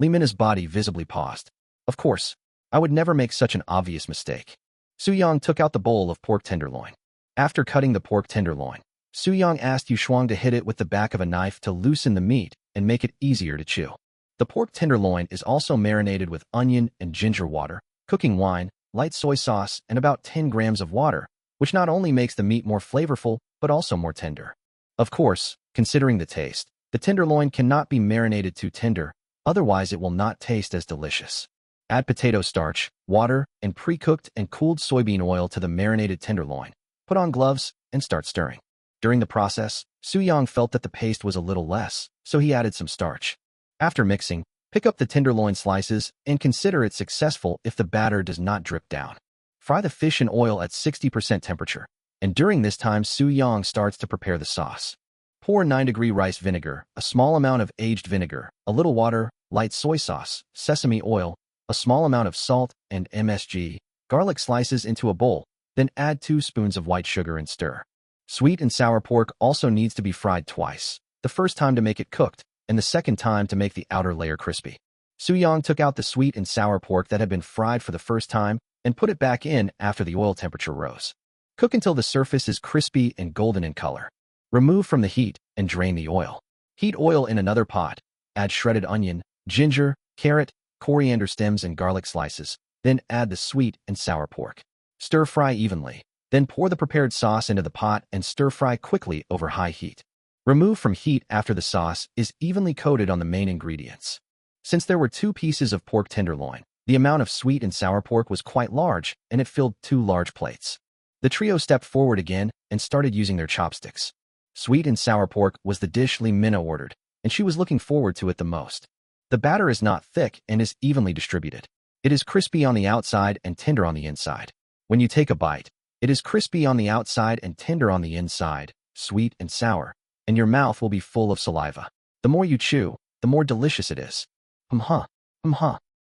Li Mina's body visibly paused. Of course, I would never make such an obvious mistake. Su Yang took out the bowl of pork tenderloin. After cutting the pork tenderloin, Su Yang asked Yu Shuang to hit it with the back of a knife to loosen the meat and make it easier to chew. The pork tenderloin is also marinated with onion and ginger water, cooking wine, light soy sauce, and about 10 grams of water, which not only makes the meat more flavorful, but also more tender. Of course, considering the taste, the tenderloin cannot be marinated too tender, otherwise it will not taste as delicious. Add potato starch, water, and pre-cooked and cooled soybean oil to the marinated tenderloin. Put on gloves and start stirring. During the process, Su Yang felt that the paste was a little less, so he added some starch. After mixing, pick up the tenderloin slices and consider it successful if the batter does not drip down. Fry the fish in oil at 60% temperature, and during this time Su Yang starts to prepare the sauce. Pour 9-degree rice vinegar, a small amount of aged vinegar, a little water, light soy sauce, sesame oil, a small amount of salt, and MSG, garlic slices into a bowl, then add 2 spoons of white sugar and stir. Sweet and sour pork also needs to be fried twice, the first time to make it cooked, and the second time to make the outer layer crispy. Su Yang took out the sweet and sour pork that had been fried for the first time and put it back in after the oil temperature rose. Cook until the surface is crispy and golden in color. Remove from the heat and drain the oil. Heat oil in another pot. Add shredded onion, ginger, carrot, coriander stems, and garlic slices. Then add the sweet and sour pork. Stir-fry evenly. Then pour the prepared sauce into the pot and stir-fry quickly over high heat. Remove from heat after the sauce is evenly coated on the main ingredients. Since there were 2 pieces of pork tenderloin, the amount of sweet and sour pork was quite large, and it filled 2 large plates. The trio stepped forward again and started using their chopsticks. Sweet and sour pork was the dish Lee Minna ordered, and she was looking forward to it the most. The batter is not thick and is evenly distributed. It is crispy on the outside and tender on the inside. When you take a bite, it is crispy on the outside and tender on the inside, sweet and sour, and your mouth will be full of saliva. The more you chew, the more delicious it is.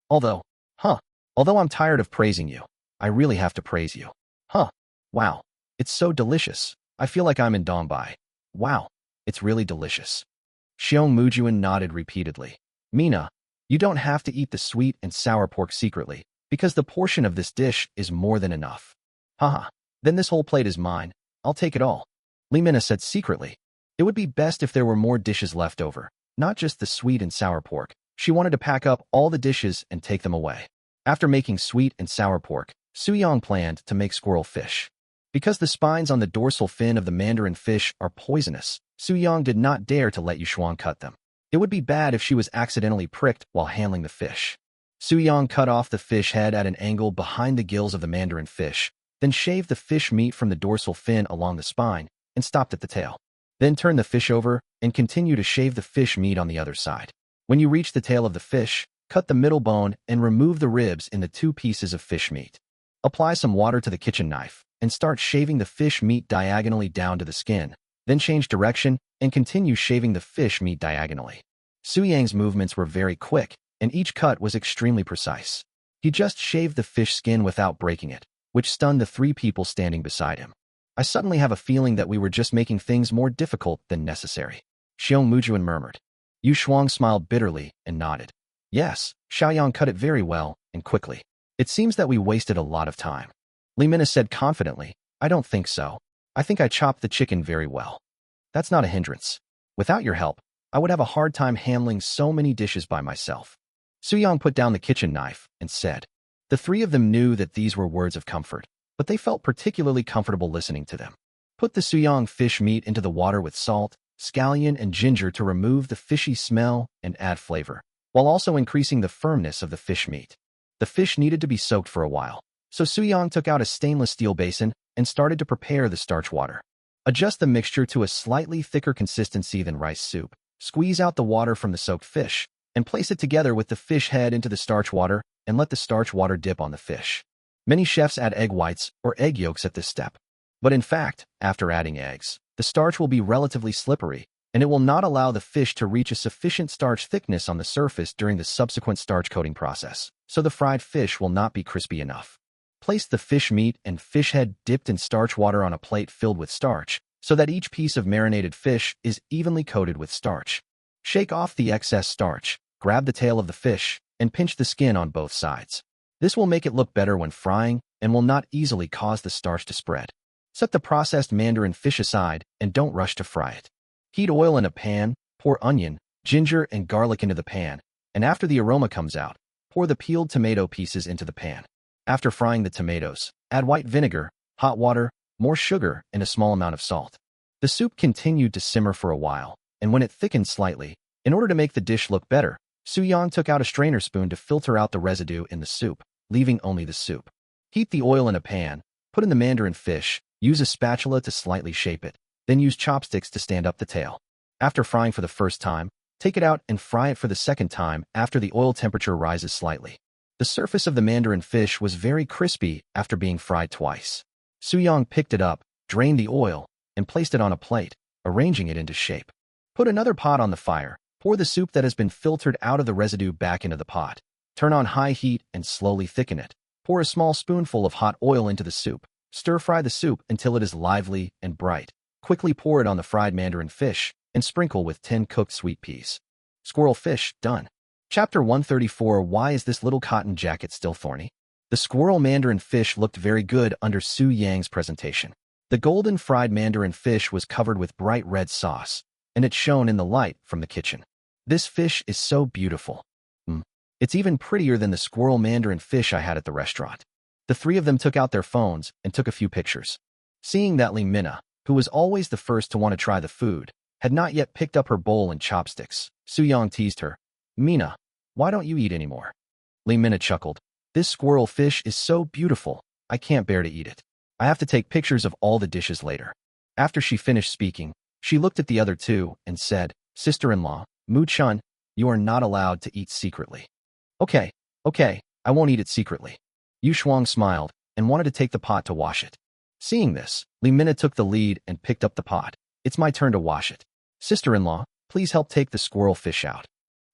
Although I'm tired of praising you, I really have to praise you. Wow, it's so delicious. I feel like I'm in Dongbei. Wow, it's really delicious. Xiong Mujuan nodded repeatedly. Mina, you don't have to eat the sweet and sour pork secretly, because the portion of this dish is more than enough. Then this whole plate is mine. I'll take it all. Lee Minna said secretly. It would be best if there were more dishes left over, not just the sweet and sour pork. She wanted to pack up all the dishes and take them away. After making sweet and sour pork, Suyong planned to make squirrel fish. Because the spines on the dorsal fin of the mandarin fish are poisonous, Suyong did not dare to let Yushuang cut them. It would be bad if she was accidentally pricked while handling the fish. Suyong cut off the fish head at an angle behind the gills of the mandarin fish, then shaved the fish meat from the dorsal fin along the spine and stopped at the tail. Then turn the fish over and continue to shave the fish meat on the other side. When you reach the tail of the fish, cut the middle bone and remove the ribs in the 2 pieces of fish meat. Apply some water to the kitchen knife and start shaving the fish meat diagonally down to the skin. Then change direction and continue shaving the fish meat diagonally. Suyang's movements were very quick, and each cut was extremely precise. He just shaved the fish skin without breaking it, which stunned the 3 people standing beside him. I suddenly have a feeling that we were just making things more difficult than necessary. Xiong Mujuan murmured. Yu Shuang smiled bitterly and nodded. Yes, Xiaoyang cut it very well and quickly. It seems that we wasted a lot of time. Lee Minna said confidently, I don't think so. I think I chopped the chicken very well. That's not a hindrance. Without your help, I would have a hard time handling so many dishes by myself. Suyong put down the kitchen knife and said. The 3 of them knew that these were words of comfort, but they felt particularly comfortable listening to them. Put the Suyong fish meat into the water with salt, scallion, and ginger to remove the fishy smell and add flavor, while also increasing the firmness of the fish meat. The fish needed to be soaked for a while, so Suyong took out a stainless steel basin and started to prepare the starch water. Adjust the mixture to a slightly thicker consistency than rice soup. Squeeze out the water from the soaked fish and place it together with the fish head into the starch water and let the starch water dip on the fish. Many chefs add egg whites or egg yolks at this step. But in fact, after adding eggs, the starch will be relatively slippery, and it will not allow the fish to reach a sufficient starch thickness on the surface during the subsequent starch coating process, so the fried fish will not be crispy enough. Place the fish meat and fish head dipped in starch water on a plate filled with starch, so that each piece of marinated fish is evenly coated with starch. Shake off the excess starch, grab the tail of the fish, and pinch the skin on both sides. This will make it look better when frying and will not easily cause the starch to spread. Set the processed mandarin fish aside and don't rush to fry it. Heat oil in a pan, pour onion, ginger, and garlic into the pan, and after the aroma comes out, pour the peeled tomato pieces into the pan. After frying the tomatoes, add white vinegar, hot water, more sugar, and a small amount of salt. The soup continued to simmer for a while, and when it thickened slightly, in order to make the dish look better, Suyong took out a strainer spoon to filter out the residue in the soup, leaving only the soup. Heat the oil in a pan, put in the mandarin fish, use a spatula to slightly shape it, then use chopsticks to stand up the tail. After frying for the first time, take it out and fry it for the second time after the oil temperature rises slightly. The surface of the mandarin fish was very crispy after being fried twice. Suyong picked it up, drained the oil, and placed it on a plate, arranging it into shape. Put another pot on the fire, pour the soup that has been filtered out of the residue back into the pot. Turn on high heat and slowly thicken it. Pour a small spoonful of hot oil into the soup. Stir-fry the soup until it is lively and bright. Quickly pour it on the fried mandarin fish and sprinkle with 10 cooked sweet peas. Squirrel fish, done. Chapter 134. Why is this little cotton jacket still thorny? The squirrel mandarin fish looked very good under Su Yang's presentation. The golden fried mandarin fish was covered with bright red sauce, and it shone in the light from the kitchen. This fish is so beautiful. It's even prettier than the squirrel mandarin fish I had at the restaurant. The three of them took out their phones and took a few pictures. Seeing that Li Mina, who was always the first to want to try the food, had not yet picked up her bowl and chopsticks, Su-young teased her. Mina, why don't you eat anymore? Li Mina chuckled. This squirrel fish is so beautiful, I can't bear to eat it. I have to take pictures of all the dishes later. After she finished speaking, she looked at the other two and said, Sister-in-law, Mu-chun, you are not allowed to eat secretly. Okay, I won't eat it secretly. Yu Shuang smiled and wanted to take the pot to wash it. Seeing this, Li Mina took the lead and picked up the pot. It's my turn to wash it. Sister-in-law, please help take the squirrel fish out.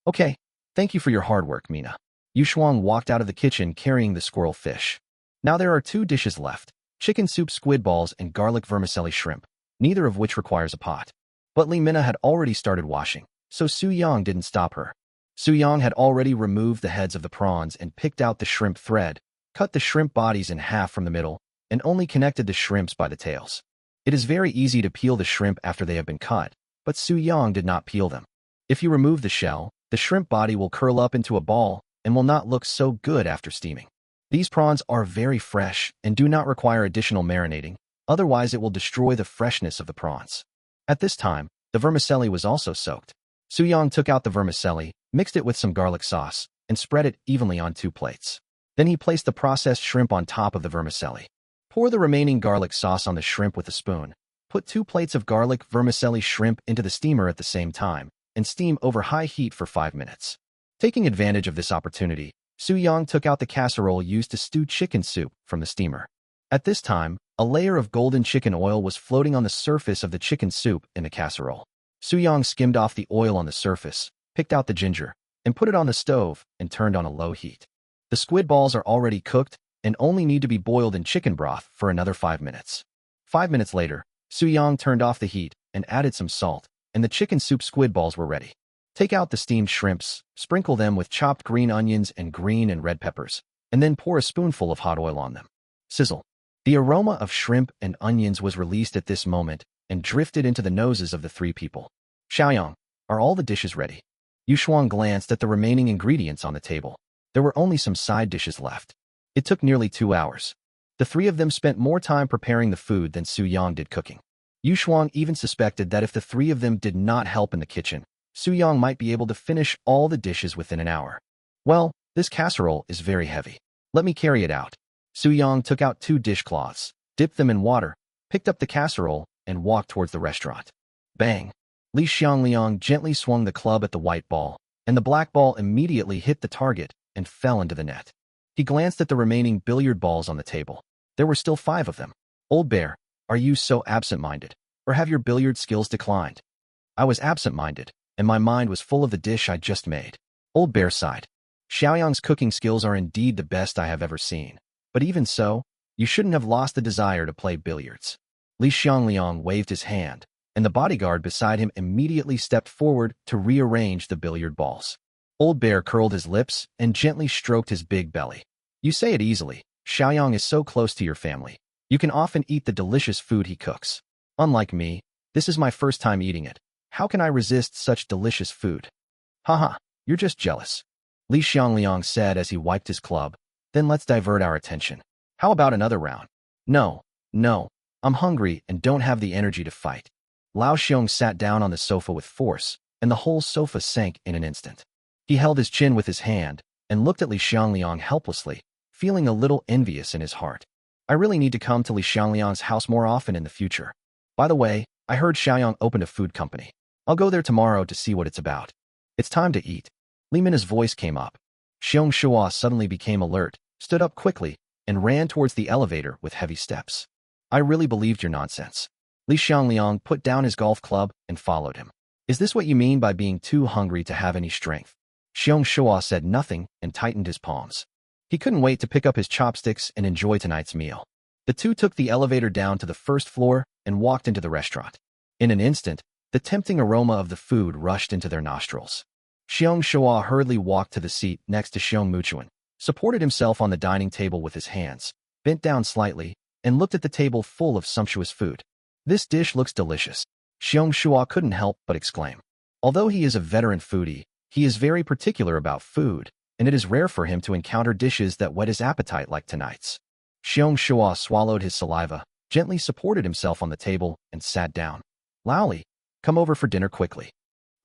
Okay, thank you for your hard work, Mina. Yu Shuang walked out of the kitchen carrying the squirrel fish. Now there are 2 dishes left, chicken soup squid balls and garlic vermicelli shrimp, neither of which requires a pot. But Li Mina had already started washing, so Su-young didn't stop her. Su-young had already removed the heads of the prawns and picked out the shrimp thread, cut the shrimp bodies in half from the middle, and only connected the shrimps by the tails. It is very easy to peel the shrimp after they have been cut, but Su-young did not peel them. If you remove the shell, the shrimp body will curl up into a ball and will not look so good after steaming. These prawns are very fresh and do not require additional marinating, otherwise it will destroy the freshness of the prawns. At this time, the vermicelli was also soaked. Su-young took out the vermicelli, mixed it with some garlic sauce, and spread it evenly on 2 plates. Then he placed the processed shrimp on top of the vermicelli. Pour the remaining garlic sauce on the shrimp with a spoon. Put 2 plates of garlic vermicelli shrimp into the steamer at the same time, and steam over high heat for 5 minutes. Taking advantage of this opportunity, Su-young took out the casserole used to stew chicken soup from the steamer. At this time, a layer of golden chicken oil was floating on the surface of the chicken soup in the casserole. Su-young skimmed off the oil on the surface, picked out the ginger, and put it on the stove and turned on a low heat. The squid balls are already cooked and only need to be boiled in chicken broth for another 5 minutes. 5 minutes later, Su-young turned off the heat and added some salt, and the chicken soup squid balls were ready. Take out the steamed shrimps, sprinkle them with chopped green onions and green and red peppers, and then pour a spoonful of hot oil on them. Sizzle. The aroma of shrimp and onions was released at this moment and drifted into the noses of the 3 people. Xiaoyang, are all the dishes ready? Yu Shuang glanced at the remaining ingredients on the table. There were only some side dishes left. It took nearly 2 hours. The 3 of them spent more time preparing the food than Su-young did cooking. Yu Shuang even suspected that if the 3 of them did not help in the kitchen, Su-young might be able to finish all the dishes within an hour. Well, this casserole is very heavy. Let me carry it out. Su-young took out 2 dishcloths, dipped them in water, picked up the casserole, and walked towards the restaurant. Bang! Li Xiangliang gently swung the club at the white ball, and the black ball immediately hit the target and fell into the net. He glanced at the remaining billiard balls on the table. There were still 5 of them. Old Bear, are you so absent-minded, or have your billiard skills declined? I was absent-minded, and my mind was full of the dish I just made. Old Bear sighed. Xiaoyang's cooking skills are indeed the best I have ever seen. But even so, you shouldn't have lost the desire to play billiards. Li Xiangliang waved his hand, and the bodyguard beside him immediately stepped forward to rearrange the billiard balls. Old Bear curled his lips and gently stroked his big belly. You say it easily. Xiaoyang is so close to your family. You can often eat the delicious food he cooks. Unlike me, this is my first time eating it. How can I resist such delicious food? Haha, you're just jealous. Li Xiangliang said as he wiped his club. Then let's divert our attention. How about another round? No, I'm hungry and don't have the energy to fight. Lao Xiong sat down on the sofa with force, and the whole sofa sank in an instant. He held his chin with his hand and looked at Li Xiangliang helplessly, feeling a little envious in his heart. I really need to come to Li Xiangliang's house more often in the future. By the way, I heard Xiaoyang opened a food company. I'll go there tomorrow to see what it's about. It's time to eat. Li Mina's voice came up. Xiong Shua suddenly became alert, stood up quickly, and ran towards the elevator with heavy steps. I really believed your nonsense. Li Xiangliang put down his golf club and followed him. Is this what you mean by being too hungry to have any strength? Xiong Shua said nothing and tightened his palms. He couldn't wait to pick up his chopsticks and enjoy tonight's meal. The two took the elevator down to the first floor and walked into the restaurant. In an instant, the tempting aroma of the food rushed into their nostrils. Xiong Shua hurriedly walked to the seat next to Xiong Muchuan, supported himself on the dining table with his hands, bent down slightly, and looked at the table full of sumptuous food. This dish looks delicious. Xiong Shua couldn't help but exclaim. Although he is a veteran foodie, he is very particular about food, and it is rare for him to encounter dishes that whet his appetite like tonight's. Xiong Shua swallowed his saliva, gently supported himself on the table, and sat down. Laoli, come over for dinner quickly.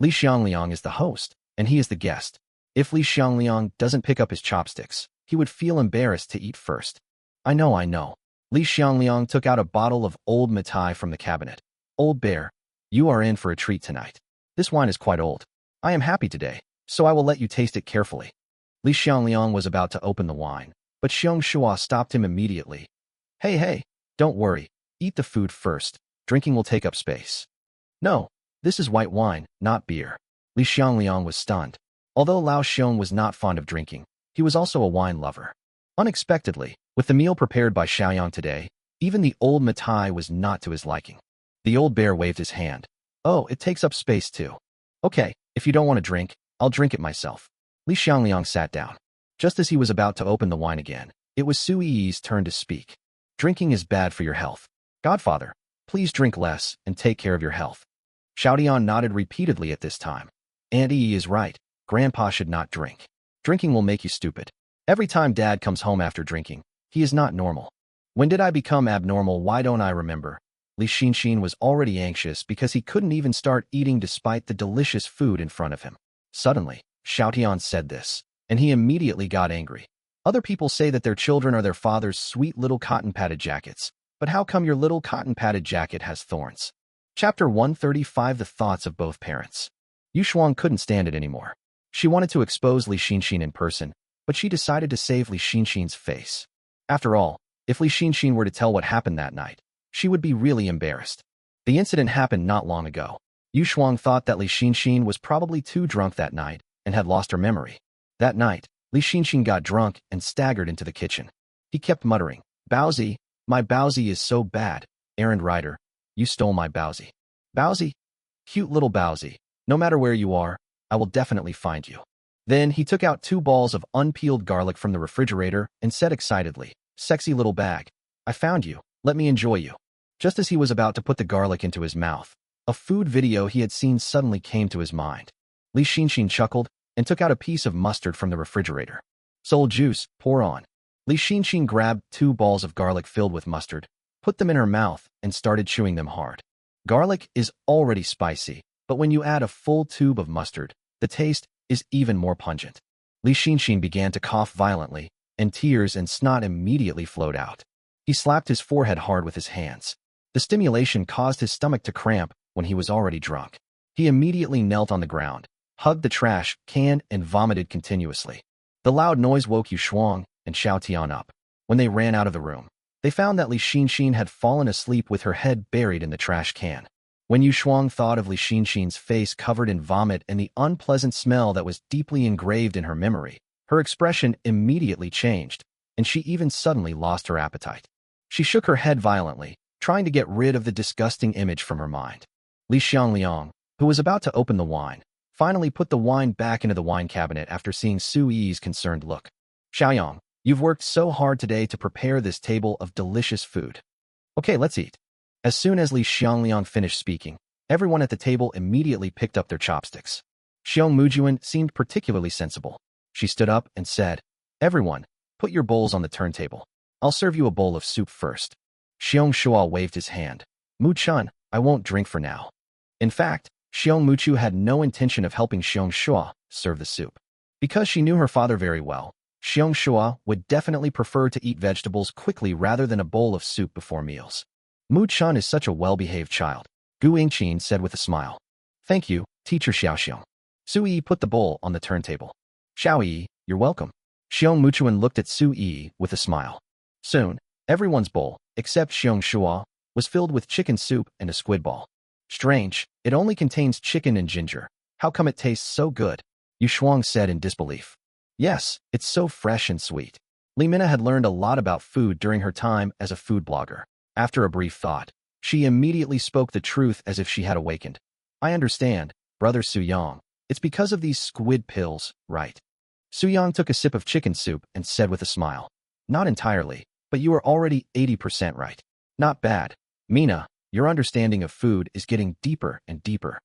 Li Xiangliang is the host, and he is the guest. If Li Xiangliang doesn't pick up his chopsticks, he would feel embarrassed to eat first. I know. Li Xiangliang took out a bottle of old Matai from the cabinet. Old bear, you are in for a treat tonight. This wine is quite old. I am happy today, so I will let you taste it carefully. Li Xiangliang was about to open the wine, but Xiong Shua stopped him immediately. Hey, don't worry. Eat the food first. Drinking will take up space. No, this is white wine, not beer. Li Xiangliang was stunned. Although Lao Xiong was not fond of drinking, he was also a wine lover. Unexpectedly, with the meal prepared by Xiaoyang today, even the old Matai was not to his liking. The old bear waved his hand. Oh, it takes up space too. Okay, if you don't want to drink, I'll drink it myself. Li Xiangliang sat down. Just as he was about to open the wine again, it was Su Yi's turn to speak. Drinking is bad for your health. Godfather, please drink less and take care of your health. Xiaodian nodded repeatedly at this time. Aunt Yi is right. Grandpa should not drink. Drinking will make you stupid. Every time Dad comes home after drinking, he is not normal. When did I become abnormal? Why don't I remember? Li Xinxin was already anxious because he couldn't even start eating despite the delicious food in front of him. Suddenly, Xiaotian said this, and he immediately got angry. Other people say that their children are their father's sweet little cotton-padded jackets, but how come your little cotton-padded jacket has thorns? Chapter 135 The Thoughts of Both Parents. Yu Shuang couldn't stand it anymore. She wanted to expose Li Xinxin in person, but she decided to save Li Xinxin's face. After all, if Li Xinxin were to tell what happened that night, she would be really embarrassed. The incident happened not long ago. Yu Shuang thought that Li Xinxin was probably too drunk that night and had lost her memory. That night, Li Xinxin got drunk and staggered into the kitchen. He kept muttering, Baozi, my Baozi is so bad. Errand rider, you stole my Baozi. Baozi? Cute little Baozi. No matter where you are, I will definitely find you. Then he took out 2 balls of unpeeled garlic from the refrigerator and said excitedly, Sexy little bag. I found you. Let me enjoy you. Just as he was about to put the garlic into his mouth, a food video he had seen suddenly came to his mind. Li Xinxin chuckled and took out a piece of mustard from the refrigerator. Soul juice, pour on. Li Xinxin grabbed 2 balls of garlic filled with mustard, put them in her mouth, and started chewing them hard. Garlic is already spicy, but when you add a full tube of mustard, the taste is even more pungent. Li Xinxin began to cough violently, and tears and snot immediately flowed out. He slapped his forehead hard with his hands. The stimulation caused his stomach to cramp when he was already drunk. He immediately knelt on the ground, hugged the trash can, and vomited continuously. The loud noise woke Yu Shuang and Xiao Tian up. When they ran out of the room, they found that Li Xinxin had fallen asleep with her head buried in the trash can. When Yu Shuang thought of Li Xinxin's face covered in vomit and the unpleasant smell that was deeply engraved in her memory, her expression immediately changed, and she even suddenly lost her appetite. She shook her head violently, trying to get rid of the disgusting image from her mind. Li Xiangliang, who was about to open the wine, finally put the wine back into the wine cabinet after seeing Su Yi's concerned look. Xiaoyang, you've worked so hard today to prepare this table of delicious food. Okay, let's eat. As soon as Li Xiangliang finished speaking, everyone at the table immediately picked up their chopsticks. Xiong Mujuan seemed particularly sensible. She stood up and said, Everyone, put your bowls on the turntable. I'll serve you a bowl of soup first. Xiong Shua waved his hand. Mu Chun, I won't drink for now. In fact, Xiong Muchu had no intention of helping Xiong Shua serve the soup. Because she knew her father very well, Xiong Shua would definitely prefer to eat vegetables quickly rather than a bowl of soup before meals. Mu Chun is such a well-behaved child, Gu Yingqin said with a smile. Thank you, teacher Xiaoxiong. Su Yi put the bowl on the turntable. Xiao Yi, you're welcome. Xiong Muchuan looked at Su Yi with a smile. Soon, everyone's bowl, except Xiong Shua, was filled with chicken soup and a squid ball. Strange, it only contains chicken and ginger. How come it tastes so good? Yu Shuang said in disbelief. Yes, it's so fresh and sweet. Li Mina had learned a lot about food during her time as a food blogger. After a brief thought, she immediately spoke the truth as if she had awakened. I understand, brother Su Yang. It's because of these squid pills, right? Su Yang took a sip of chicken soup and said with a smile. Not entirely, but you are already 80% right. Not bad. Mina, your understanding of food is getting deeper and deeper.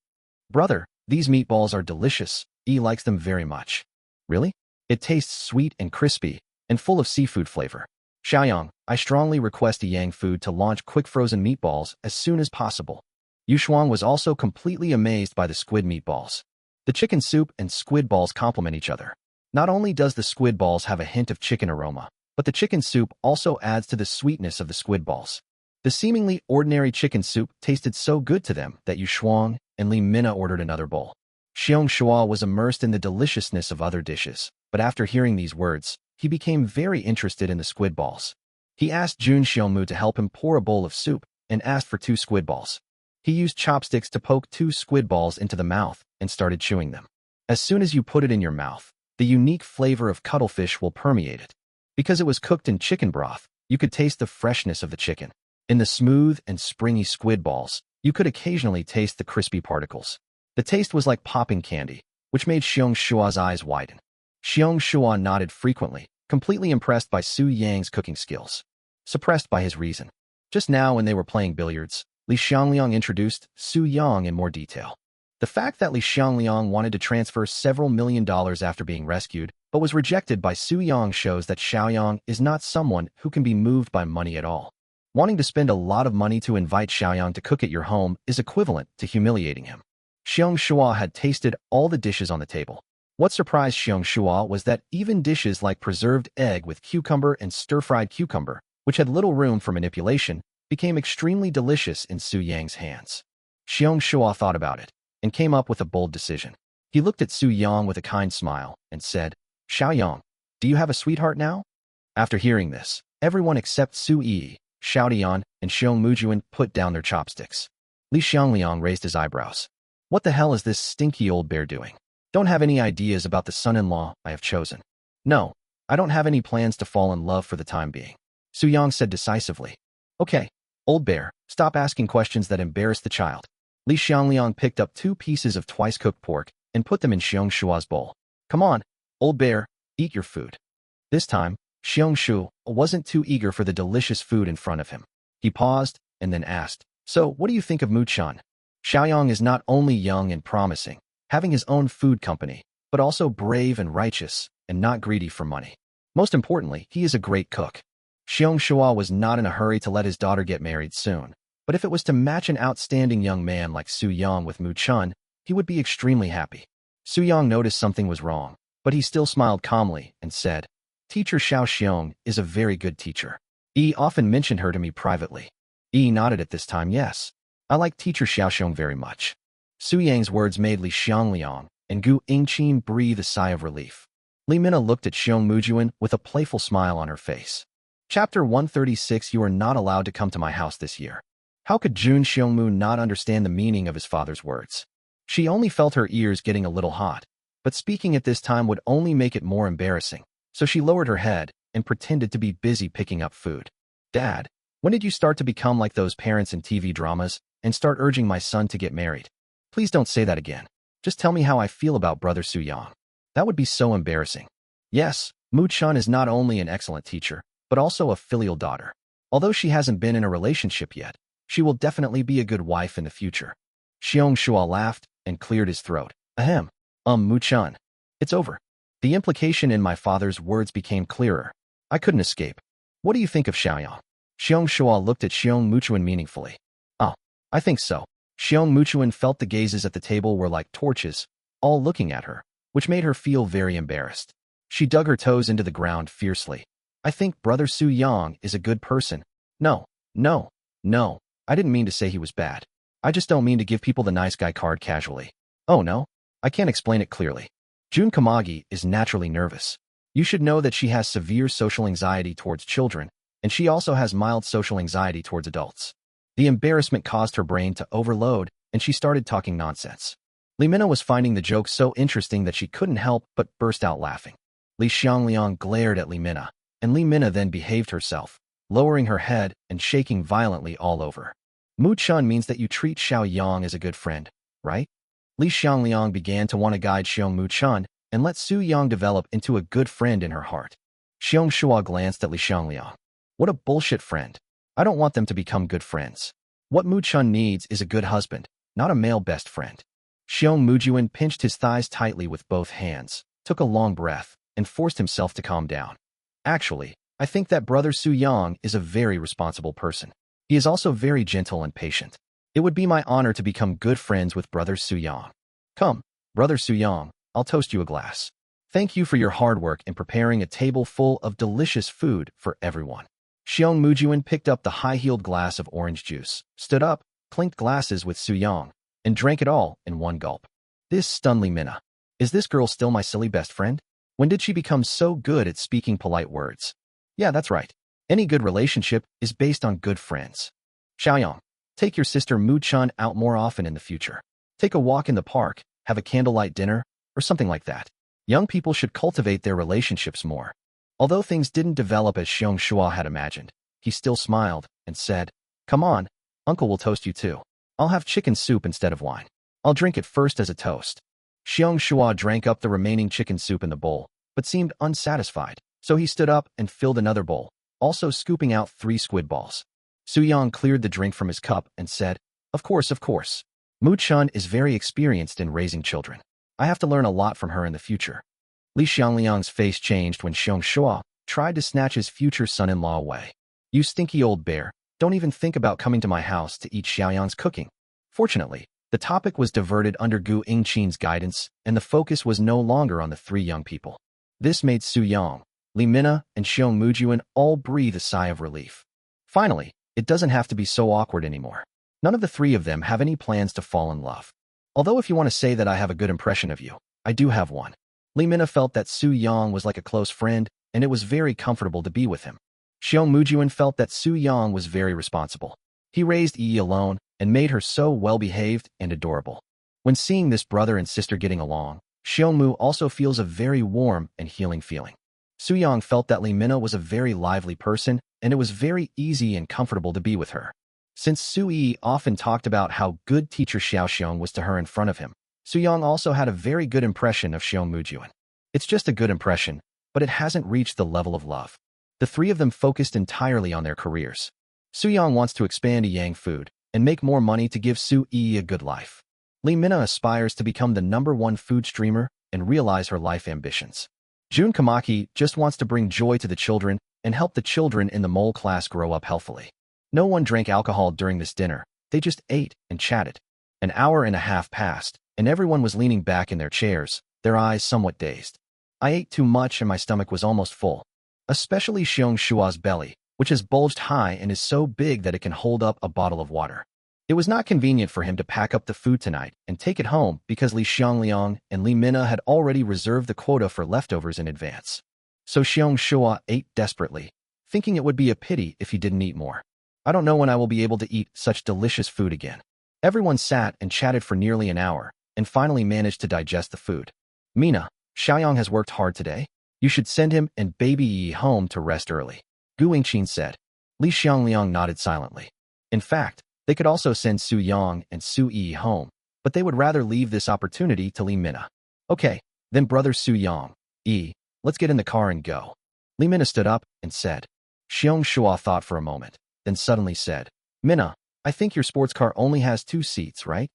Brother, these meatballs are delicious. E likes them very much. Really? It tastes sweet and crispy, and full of seafood flavor. Xiaoyang, I strongly request Yang Food to launch quick frozen meatballs as soon as possible. Yushuang was also completely amazed by the squid meatballs. The chicken soup and squid balls complement each other. Not only does the squid balls have a hint of chicken aroma, but the chicken soup also adds to the sweetness of the squid balls. The seemingly ordinary chicken soup tasted so good to them that Yushuang and Li Mina ordered another bowl. Xiong Shua was immersed in the deliciousness of other dishes, but after hearing these words, he became very interested in the squid balls. He asked Jun Xiongmu to help him pour a bowl of soup and asked for 2 squid balls. He used chopsticks to poke 2 squid balls into the mouth and started chewing them. As soon as you put it in your mouth, the unique flavor of cuttlefish will permeate it. Because it was cooked in chicken broth, you could taste the freshness of the chicken. In the smooth and springy squid balls, you could occasionally taste the crispy particles. The taste was like popping candy, which made Xiong Shua's eyes widen. Xiong Shua nodded frequently, completely impressed by Su Yang's cooking skills. Suppressed by his reason. Just now when they were playing billiards, Li Xiangliang introduced Su Yang in more detail. The fact that Li Xiangliang wanted to transfer several $1 million after being rescued, but was rejected by Su Yang shows that Xiaoyang is not someone who can be moved by money at all. Wanting to spend a lot of money to invite Xiaoyang to cook at your home is equivalent to humiliating him. Xiong Shua had tasted all the dishes on the table. What surprised Xiong Shua was that even dishes like preserved egg with cucumber and stir-fried cucumber, which had little room for manipulation, became extremely delicious in Su Yang's hands. Xiong Shua thought about it and came up with a bold decision. He looked at Su Yang with a kind smile and said, Xiaoyang, do you have a sweetheart now? After hearing this, everyone except Su Yi, Xiaodian, and Xiong Mujuan put down their chopsticks. Li Xiangliang raised his eyebrows. What the hell is this stinky old bear doing? Don't have any ideas about the son-in-law I have chosen. No, I don't have any plans to fall in love for the time being. Su Yang said decisively. Okay, old bear, stop asking questions that embarrass the child. Li Xiangliang picked up 2 pieces of twice-cooked pork and put them in Xiong Shua's bowl. Come on, old bear, eat your food. This time, Xiong Shu wasn't too eager for the delicious food in front of him. He paused and then asked, So, what do you think of Mu-chan? Xiaoyang is not only young and promising, having his own food company, but also brave and righteous, and not greedy for money. Most importantly, he is a great cook. Xiong Shua was not in a hurry to let his daughter get married soon, but if it was to match an outstanding young man like Su Yang with Mu-chan, he would be extremely happy. Su Yang noticed something was wrong, but he still smiled calmly and said, Teacher Xiao Xiong is a very good teacher. Yi often mentioned her to me privately. Yi nodded at this time, yes. I like teacher Xiao Xiong very much. Su Yang's words made Li Xiangliang and Gu Yingqin breathe a sigh of relief. Li Mina looked at Xiong Mujuan with a playful smile on her face. Chapter 136 You are not allowed to come to my house this year. How could Jun Xiongmu not understand the meaning of his father's words? She only felt her ears getting a little hot, but speaking at this time would only make it more embarrassing, so she lowered her head and pretended to be busy picking up food. Dad, when did you start to become like those parents in TV dramas and start urging my son to get married? Please don't say that again. Just tell me how I feel about brother Su Yang. That would be so embarrassing. Yes, Mu-chan is not only an excellent teacher, but also a filial daughter. Although she hasn't been in a relationship yet, she will definitely be a good wife in the future. Xiong Shua laughed and cleared his throat. Ahem. Mu-chan. It's over. The implication in my father's words became clearer. I couldn't escape. What do you think of Xiaoyang? Xiong Shua looked at Xiong Muchuan meaningfully. Oh, I think so. Xiong Muchuan felt the gazes at the table were like torches, all looking at her, which made her feel very embarrassed. She dug her toes into the ground fiercely. I think brother Su Yang is a good person. No, I didn't mean to say he was bad. I just don't mean to give people the nice guy card casually. Oh no, I can't explain it clearly. Jun Kamagi is naturally nervous. You should know that she has severe social anxiety towards children, and she also has mild social anxiety towards adults. The embarrassment caused her brain to overload, and she started talking nonsense. Li Mina was finding the joke so interesting that she couldn't help but burst out laughing. Li Xiangliang glared at Li Mina, and Li Mina then behaved herself, lowering her head and shaking violently all over. Mu-chan means that you treat Xiao Yang as a good friend, right? Li Xiangliang began to want to guide Xiong Mu-chan and let Su Yang develop into a good friend in her heart. Xiong Shua glanced at Li Xiangliang. What a bullshit friend. I don't want them to become good friends. What Mu-chun needs is a good husband, not a male best friend. Xiong Mujuan pinched his thighs tightly with both hands, took a long breath, and forced himself to calm down. Actually, I think that brother Su Yang is a very responsible person. He is also very gentle and patient. It would be my honor to become good friends with brother Su Yang. Come, brother Su Yang, I'll toast you a glass. Thank you for your hard work in preparing a table full of delicious food for everyone. Xiong Mujuan picked up the high-heeled glass of orange juice, stood up, clinked glasses with Su Yang, and drank it all in one gulp. This stunned Li Mina. Is this girl still my silly best friend? When did she become so good at speaking polite words? Yeah, that's right. Any good relationship is based on good friends. Xiaoyang, take your sister Mu-chun out more often in the future. Take a walk in the park, have a candlelight dinner, or something like that. Young people should cultivate their relationships more. Although things didn't develop as Xiong Shua had imagined, he still smiled and said, Come on, uncle will toast you too. I'll have chicken soup instead of wine. I'll drink it first as a toast. Xiong Shua drank up the remaining chicken soup in the bowl, but seemed unsatisfied, so he stood up and filled another bowl, also scooping out 3 squid balls. Su Yang cleared the drink from his cup and said, Of course, of course. Mu-chun is very experienced in raising children. I have to learn a lot from her in the future. Li Xiangliang's face changed when Xiong Shua tried to snatch his future son-in-law away. You stinky old bear, don't even think about coming to my house to eat Xiaoyang's cooking. Fortunately, the topic was diverted under Gu Yingqin's guidance, and the focus was no longer on the 3 young people. This made Su Yang, Li Mina, and Xiong Mujuan all breathe a sigh of relief. Finally, it doesn't have to be so awkward anymore. None of the 3 of them have any plans to fall in love. Although if you want to say that I have a good impression of you, I do have one. Li Mina felt that Su Yang was like a close friend, and it was very comfortable to be with him. Xiong Mujuan felt that Su Yang was very responsible. He raised Yi alone and made her so well-behaved and adorable. When seeing this brother and sister getting along, Xiong Mu also feels a very warm and healing feeling. Su Yang felt that Li Mina was a very lively person, and it was very easy and comfortable to be with her. Since Su Yi often talked about how good teacher Xiao Xiong was to her in front of him, Su Yang also had a very good impression of Xiong Mujuan. It's just a good impression, but it hasn't reached the level of love. The 3 of them focused entirely on their careers. Su Yang wants to expand Yang food and make more money to give Su Yi a good life. Li Mina aspires to become the #1 food streamer and realize her life ambitions. Jun Kamaki just wants to bring joy to the children and help the children in the mole class grow up healthily. No one drank alcohol during this dinner. They just ate and chatted. An hour and a half passed, and everyone was leaning back in their chairs, their eyes somewhat dazed. I ate too much and my stomach was almost full. Especially Xiong Shua's belly, which has bulged high and is so big that it can hold up a bottle of water. It was not convenient for him to pack up the food tonight and take it home because Li Xiangliang and Li Mina had already reserved the quota for leftovers in advance. So Xiong Shua ate desperately, thinking it would be a pity if he didn't eat more. I don't know when I will be able to eat such delicious food again. Everyone sat and chatted for nearly an hour, and finally managed to digest the food. Mina, Xiaoyang has worked hard today. You should send him and baby Yi home to rest early. Gu Yingqin said. Li Xiangliang nodded silently. In fact, they could also send Su Yang and Su Yi home, but they would rather leave this opportunity to Li Mina. Okay, then brother Su Yang, Yi, let's get in the car and go. Li Mina stood up and said. Xiong Shua thought for a moment, then suddenly said, Mina, I think your sports car only has 2 seats, right?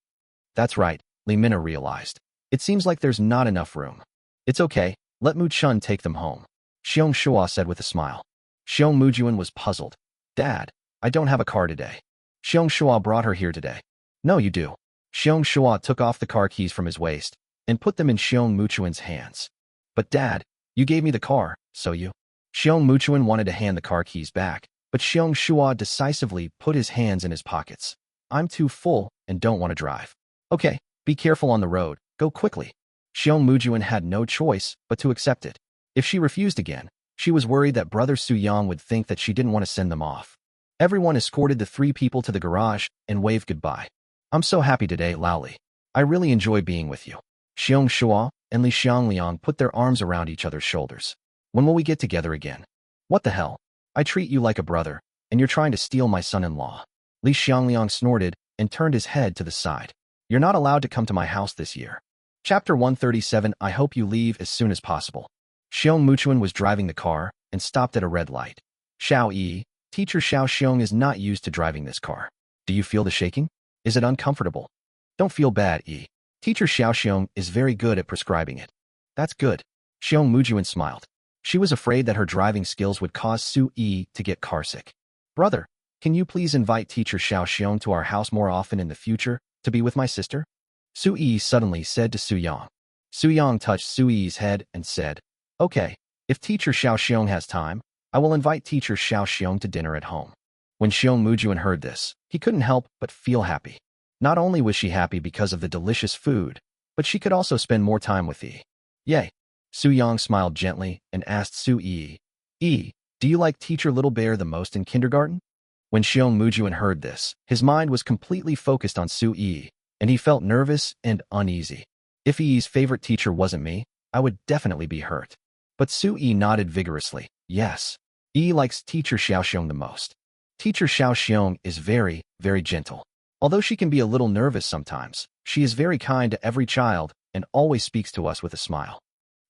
That's right, Li Mina realized. It seems like there's not enough room. It's okay, let Mu-chun take them home. Xiong Shua said with a smile. Xiong Mujuan was puzzled. Dad, I don't have a car today. Xiong Shua brought her here today. No, you do. Xiong Shua took off the car keys from his waist and put them in Xiong Mujuan's hands. But Dad, you gave me the car, so you... Xiong Mujuan wanted to hand the car keys back, but Xiong Shua decisively put his hands in his pockets. I'm too full and don't want to drive. Okay, be careful on the road, go quickly. Xiong Mujuan had no choice but to accept it. If she refused again, she was worried that brother Su Yang would think that she didn't want to send them off. Everyone escorted the 3 people to the garage and waved goodbye. I'm so happy today, Laoli. I really enjoy being with you. Xiong Shua and Li Xiangliang put their arms around each other's shoulders. When will we get together again? What the hell? I treat you like a brother, and you're trying to steal my son-in-law. Li Xiangliang snorted and turned his head to the side. You're not allowed to come to my house this year. Chapter 137. I hope you leave as soon as possible. Xiong Muchuan was driving the car and stopped at a red light. Xiao Yi, Teacher Xiaoxiong is not used to driving this car. Do you feel the shaking? Is it uncomfortable? Don't feel bad, Yi. Teacher Xiaoxiong is very good at prescribing it. That's good. Xiong Mujuan smiled. She was afraid that her driving skills would cause Su Yi to get carsick. Brother, can you please invite Teacher Xiaoxiong to our house more often in the future to be with my sister? Su Yi suddenly said to Su Yang. Su Yang touched Su Yi's head and said, Okay, if Teacher Xiaoxiong has time, I will invite Teacher Xiaoxiong to dinner at home. When Xiong Mujuan heard this, he couldn't help but feel happy. Not only was she happy because of the delicious food, but she could also spend more time with Yi. Yay! Su Yang smiled gently and asked Su Yi, Yi, do you like Teacher Little Bear the most in kindergarten? When Xiong Mujuan heard this, his mind was completely focused on Su Yi, and he felt nervous and uneasy. If Yi's favorite teacher wasn't me, I would definitely be hurt. But Su Yi nodded vigorously. Yes, Yi likes Teacher Xiaoxiong the most. Teacher Xiaoxiong is very, very gentle. Although she can be a little nervous sometimes, she is very kind to every child and always speaks to us with a smile.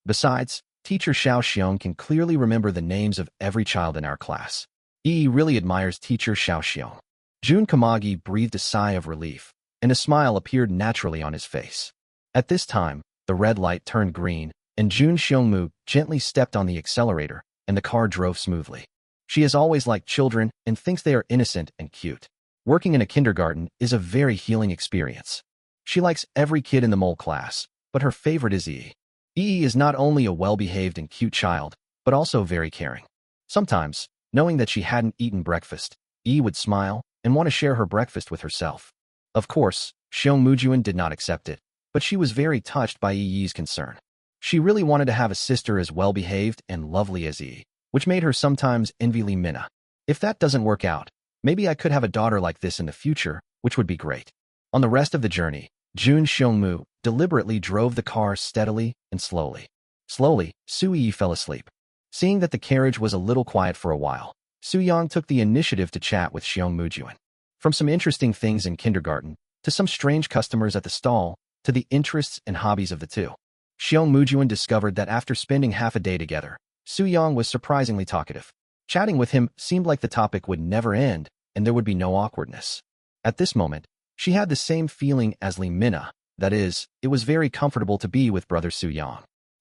Besides, Teacher Xiaoxiong can clearly remember the names of every child in our class. Yi really admires Teacher Xiaoxiong. Jun Kamagi breathed a sigh of relief, and a smile appeared naturally on his face. At this time, the red light turned green, and Jun Xiongmu gently stepped on the accelerator, and the car drove smoothly. She has always liked children and thinks they are innocent and cute. Working in a kindergarten is a very healing experience. She likes every kid in the mole class, but her favorite is Yi. Yi is not only a well-behaved and cute child, but also very caring. Sometimes, knowing that she hadn't eaten breakfast, Yi would smile and want to share her breakfast with herself. Of course, Xiong Mujuan did not accept it, but she was very touched by Yi's concern. She really wanted to have a sister as well-behaved and lovely as Yi, which made her sometimes envy Li Minna. If that doesn't work out, maybe I could have a daughter like this in the future, which would be great. On the rest of the journey, Jun Xiongmu deliberately drove the car steadily and slowly. Slowly, Su Yi fell asleep. Seeing that the carriage was a little quiet for a while, Su Yang took the initiative to chat with Xiong Mujuan. From some interesting things in kindergarten, to some strange customers at the stall, to the interests and hobbies of the two. Xiong Mujuan discovered that after spending half a day together, Su Yang was surprisingly talkative. Chatting with him seemed like the topic would never end, and there would be no awkwardness. At this moment, she had the same feeling as Li Minna, that is, it was very comfortable to be with brother Su Yang.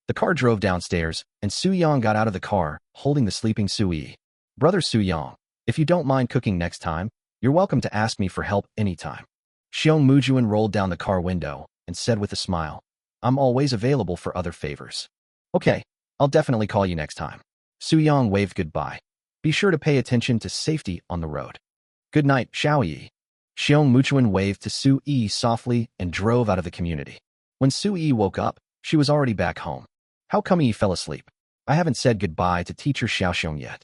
The car drove downstairs, and Su Yang got out of the car, holding the sleeping Su Yi. Brother Su Yang, if you don't mind cooking next time, you're welcome to ask me for help anytime. Xiong Mujuan rolled down the car window and said with a smile, I'm always available for other favors. Okay, I'll definitely call you next time. Su Yang waved goodbye. Be sure to pay attention to safety on the road. Good night, Xiao Yi. Xiong Mujuan waved to Su Yi softly and drove out of the community. When Su Yi woke up, she was already back home. How come Yi fell asleep? I haven't said goodbye to Teacher Xiaoxiong yet.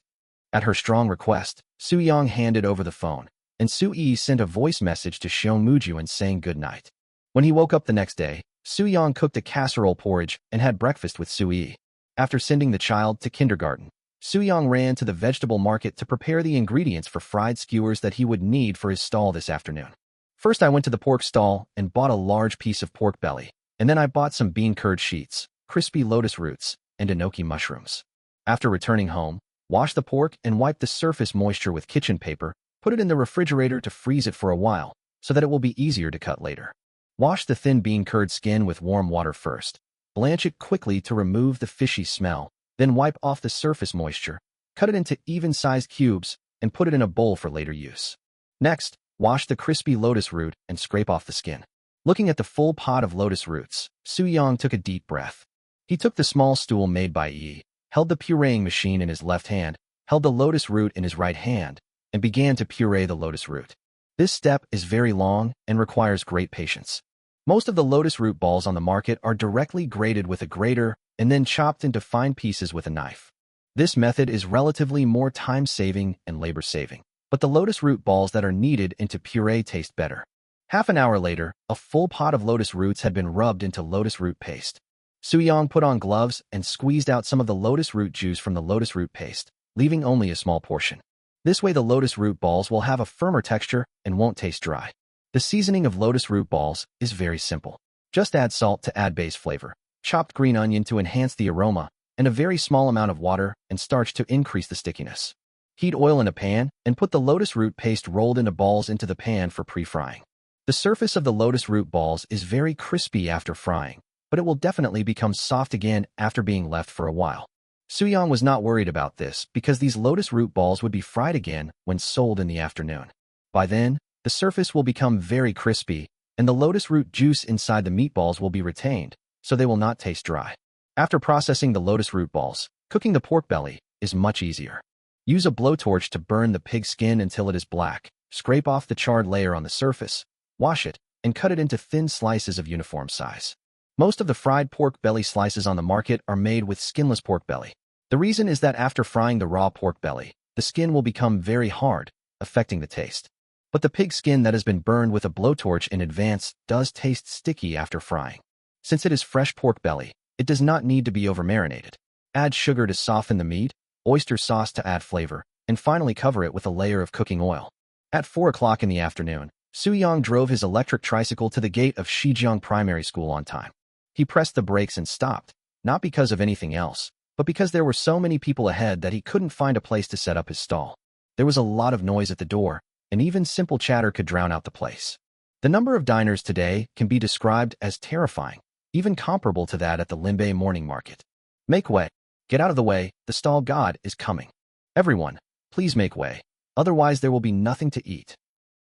At her strong request, Su Yang handed over the phone, and Su Yi sent a voice message to Xiong Mujuan saying good night. When he woke up the next day, Su Yang cooked a casserole porridge and had breakfast with Su Yi. After sending the child to kindergarten, Su Yang ran to the vegetable market to prepare the ingredients for fried skewers that he would need for his stall this afternoon. First, I went to the pork stall and bought a large piece of pork belly, and then I bought some bean curd sheets, crispy lotus roots, and enoki mushrooms. After returning home, wash the pork and wipe the surface moisture with kitchen paper, put it in the refrigerator to freeze it for a while, so that it will be easier to cut later. Wash the thin bean curd skin with warm water first. Blanch it quickly to remove the fishy smell, then wipe off the surface moisture, cut it into even-sized cubes, and put it in a bowl for later use. Next, wash the crispy lotus root and scrape off the skin. Looking at the full pot of lotus roots, Su Yang took a deep breath. He took the small stool made by Yi, held the pureeing machine in his left hand, held the lotus root in his right hand, and began to puree the lotus root. This step is very long and requires great patience. Most of the lotus root balls on the market are directly grated with a grater and then chopped into fine pieces with a knife. This method is relatively more time-saving and labor-saving, but the lotus root balls that are kneaded into puree taste better. Half an hour later, a full pot of lotus roots had been rubbed into lotus root paste. Su Yang put on gloves and squeezed out some of the lotus root juice from the lotus root paste, leaving only a small portion. This way the lotus root balls will have a firmer texture and won't taste dry. The seasoning of lotus root balls is very simple. Just add salt to add base flavor, chopped green onion to enhance the aroma, and a very small amount of water and starch to increase the stickiness. Heat oil in a pan and put the lotus root paste rolled into balls into the pan for pre-frying. The surface of the lotus root balls is very crispy after frying, but it will definitely become soft again after being left for a while. Soo-young was not worried about this because these lotus root balls would be fried again when sold in the afternoon. By then, the surface will become very crispy, and the lotus root juice inside the meatballs will be retained, so they will not taste dry. After processing the lotus root balls, cooking the pork belly is much easier. Use a blowtorch to burn the pig skin until it is black. Scrape off the charred layer on the surface, wash it, and cut it into thin slices of uniform size. Most of the fried pork belly slices on the market are made with skinless pork belly. The reason is that after frying the raw pork belly, the skin will become very hard, affecting the taste. But the pig skin that has been burned with a blowtorch in advance does taste sticky after frying. Since it is fresh pork belly, it does not need to be over-marinated. Add sugar to soften the meat, oyster sauce to add flavor, and finally cover it with a layer of cooking oil. At 4 o'clock in the afternoon, Soo-young drove his electric tricycle to the gate of Shijiang Primary School on time. He pressed the brakes and stopped, not because of anything else, but because there were so many people ahead that he couldn't find a place to set up his stall. There was a lot of noise at the door, and even simple chatter could drown out the place. The number of diners today can be described as terrifying, even comparable to that at the Limbei morning market. Make way. Get out of the way, the stall god is coming. Everyone, please make way, otherwise there will be nothing to eat.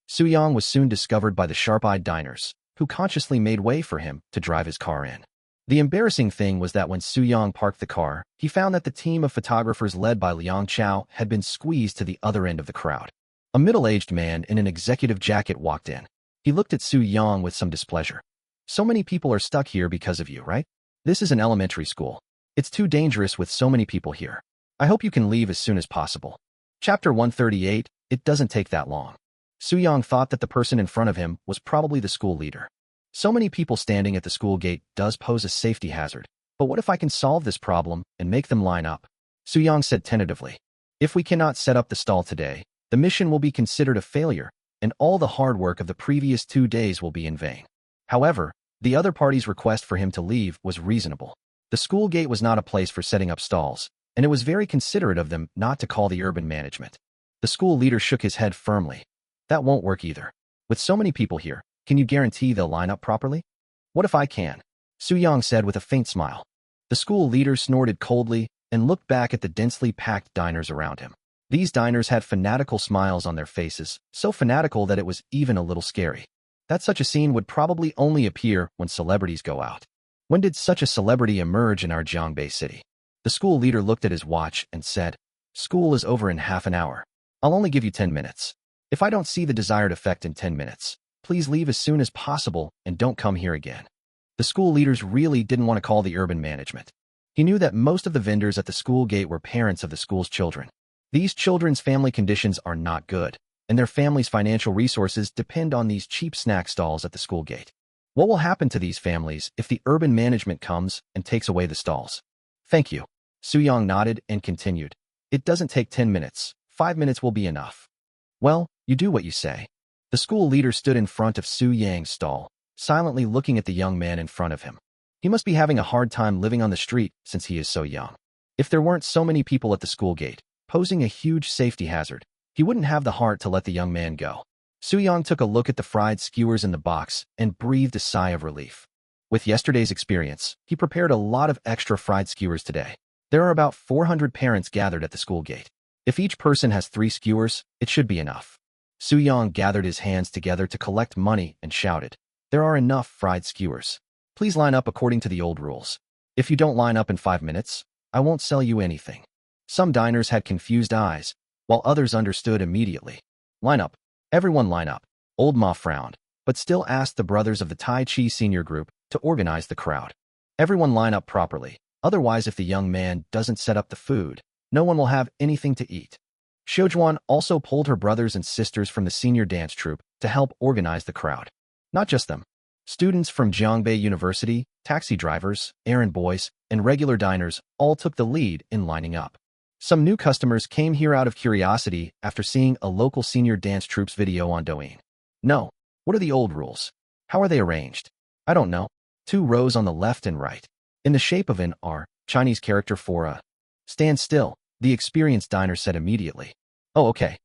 Soo-young was soon discovered by the sharp-eyed diners, who consciously made way for him to drive his car in. The embarrassing thing was that when Soo-young parked the car, he found that the team of photographers led by Liang Chao had been squeezed to the other end of the crowd. A middle-aged man in an executive jacket walked in. He looked at Soo-young with some displeasure. So many people are stuck here because of you, right? This is an elementary school. It's too dangerous with so many people here. I hope you can leave as soon as possible. Chapter 138, it doesn't take that long. Soo-young thought that the person in front of him was probably the school leader. So many people standing at the school gate does pose a safety hazard, but what if I can solve this problem and make them line up? Soo-young said tentatively. If we cannot set up the stall today, the mission will be considered a failure, and all the hard work of the previous 2 days will be in vain. However, the other party's request for him to leave was reasonable. The school gate was not a place for setting up stalls, and it was very considerate of them not to call the urban management. The school leader shook his head firmly. That won't work either. With so many people here, can you guarantee they'll line up properly? What if I can? Soo-young said with a faint smile. The school leader snorted coldly and looked back at the densely packed diners around him. These diners had fanatical smiles on their faces, so fanatical that it was even a little scary. That such a scene would probably only appear when celebrities go out. When did such a celebrity emerge in our Jiangbei city? The school leader looked at his watch and said, School is over in half an hour. I'll only give you 10 minutes. If I don't see the desired effect in 10 minutes, please leave as soon as possible and don't come here again. The school leaders really didn't want to call the urban management. He knew that most of the vendors at the school gate were parents of the school's children. These children's family conditions are not good, and their family's financial resources depend on these cheap snack stalls at the school gate. What will happen to these families if the urban management comes and takes away the stalls? Thank you. Soo-young nodded and continued. It doesn't take 10 minutes. 5 minutes will be enough. Well, you do what you say. The school leader stood in front of Soo-young's stall, silently looking at the young man in front of him. He must be having a hard time living on the street since he is so young. If there weren't so many people at the school gate, posing a huge safety hazard, he wouldn't have the heart to let the young man go. Soo-young took a look at the fried skewers in the box and breathed a sigh of relief. With yesterday's experience, he prepared a lot of extra fried skewers today. There are about 400 parents gathered at the school gate. If each person has 3 skewers, it should be enough. Soo-young gathered his hands together to collect money and shouted, There are enough fried skewers. Please line up according to the old rules. If you don't line up in 5 minutes, I won't sell you anything. Some diners had confused eyes, while others understood immediately. Line up. Everyone line up. Old Ma frowned, but still asked the brothers of the Tai Chi senior group to organize the crowd. Everyone line up properly, otherwise if the young man doesn't set up the food, no one will have anything to eat. Shoujuan also pulled her brothers and sisters from the senior dance troupe to help organize the crowd. Not just them. Students from Jiangbei University, taxi drivers, errand boys, and regular diners all took the lead in lining up. Some new customers came here out of curiosity after seeing a local senior dance troupe's video on Douyin. No, what are the old rules? How are they arranged? I don't know. 2 rows on the left and right, in the shape of an R, Chinese character for a. Stand still, the experienced diner said immediately. Oh, okay.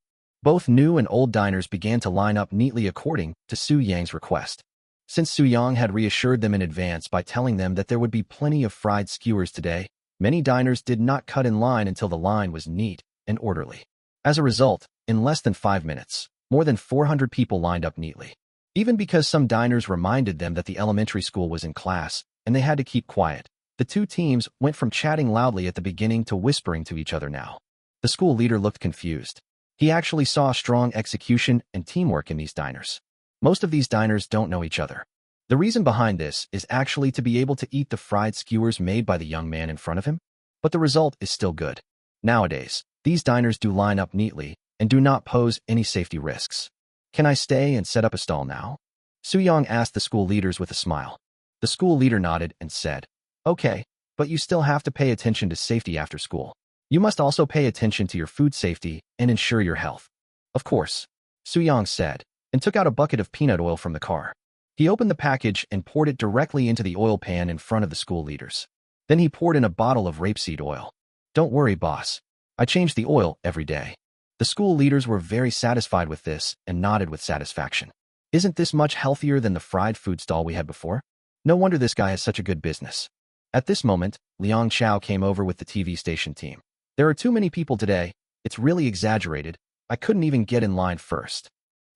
Both new and old diners began to line up neatly according to Su Yang's request. Since Su Yang had reassured them in advance by telling them that there would be plenty of fried skewers today, many diners did not cut in line until the line was neat and orderly. As a result, in less than 5 minutes, more than 400 people lined up neatly. Even because some diners reminded them that the elementary school was in class and they had to keep quiet, the two teams went from chatting loudly at the beginning to whispering to each other now. The school leader looked confused. He actually saw strong execution and teamwork in these diners. Most of these diners don't know each other. The reason behind this is actually to be able to eat the fried skewers made by the young man in front of him, but the result is still good. Nowadays, these diners do line up neatly and do not pose any safety risks. Can I stay and set up a stall now? Su Yang asked the school leaders with a smile. The school leader nodded and said, okay, but you still have to pay attention to safety after school. You must also pay attention to your food safety and ensure your health. Of course, Su Yang said, and took out a bucket of peanut oil from the car. He opened the package and poured it directly into the oil pan in front of the school leaders. Then he poured in a bottle of rapeseed oil. Don't worry, boss. I change the oil every day. The school leaders were very satisfied with this and nodded with satisfaction. Isn't this much healthier than the fried food stall we had before? No wonder this guy has such a good business. At this moment, Liang Chao came over with the TV station team. There are too many people today. It's really exaggerated. I couldn't even get in line first.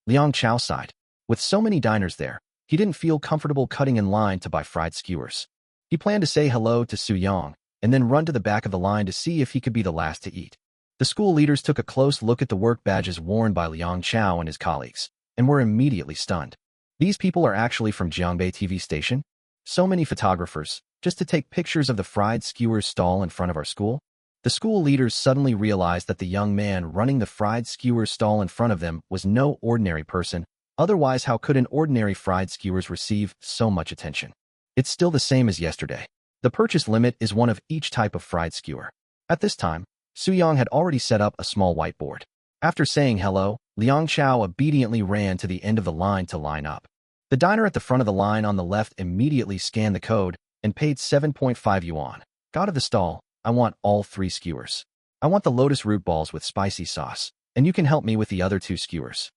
Liang Chao sighed. With so many diners there, he didn't feel comfortable cutting in line to buy fried skewers. He planned to say hello to Su Yang and then run to the back of the line to see if he could be the last to eat. The school leaders took a close look at the work badges worn by Liang Chao and his colleagues and were immediately stunned. These people are actually from Jiangbei TV station? So many photographers, just to take pictures of the fried skewers stall in front of our school? The school leaders suddenly realized that the young man running the fried skewers stall in front of them was no ordinary person. Otherwise, how could an ordinary fried skewers receive so much attention? It's still the same as yesterday. The purchase limit is one of each type of fried skewer. At this time, Su Yang had already set up a small whiteboard. After saying hello, Liang Chao obediently ran to the end of the line to line up. The diner at the front of the line on the left immediately scanned the code and paid 7.5 yuan. Out of the stall, I want all 3 skewers. I want the lotus root balls with spicy sauce, and you can help me with the other 2 skewers.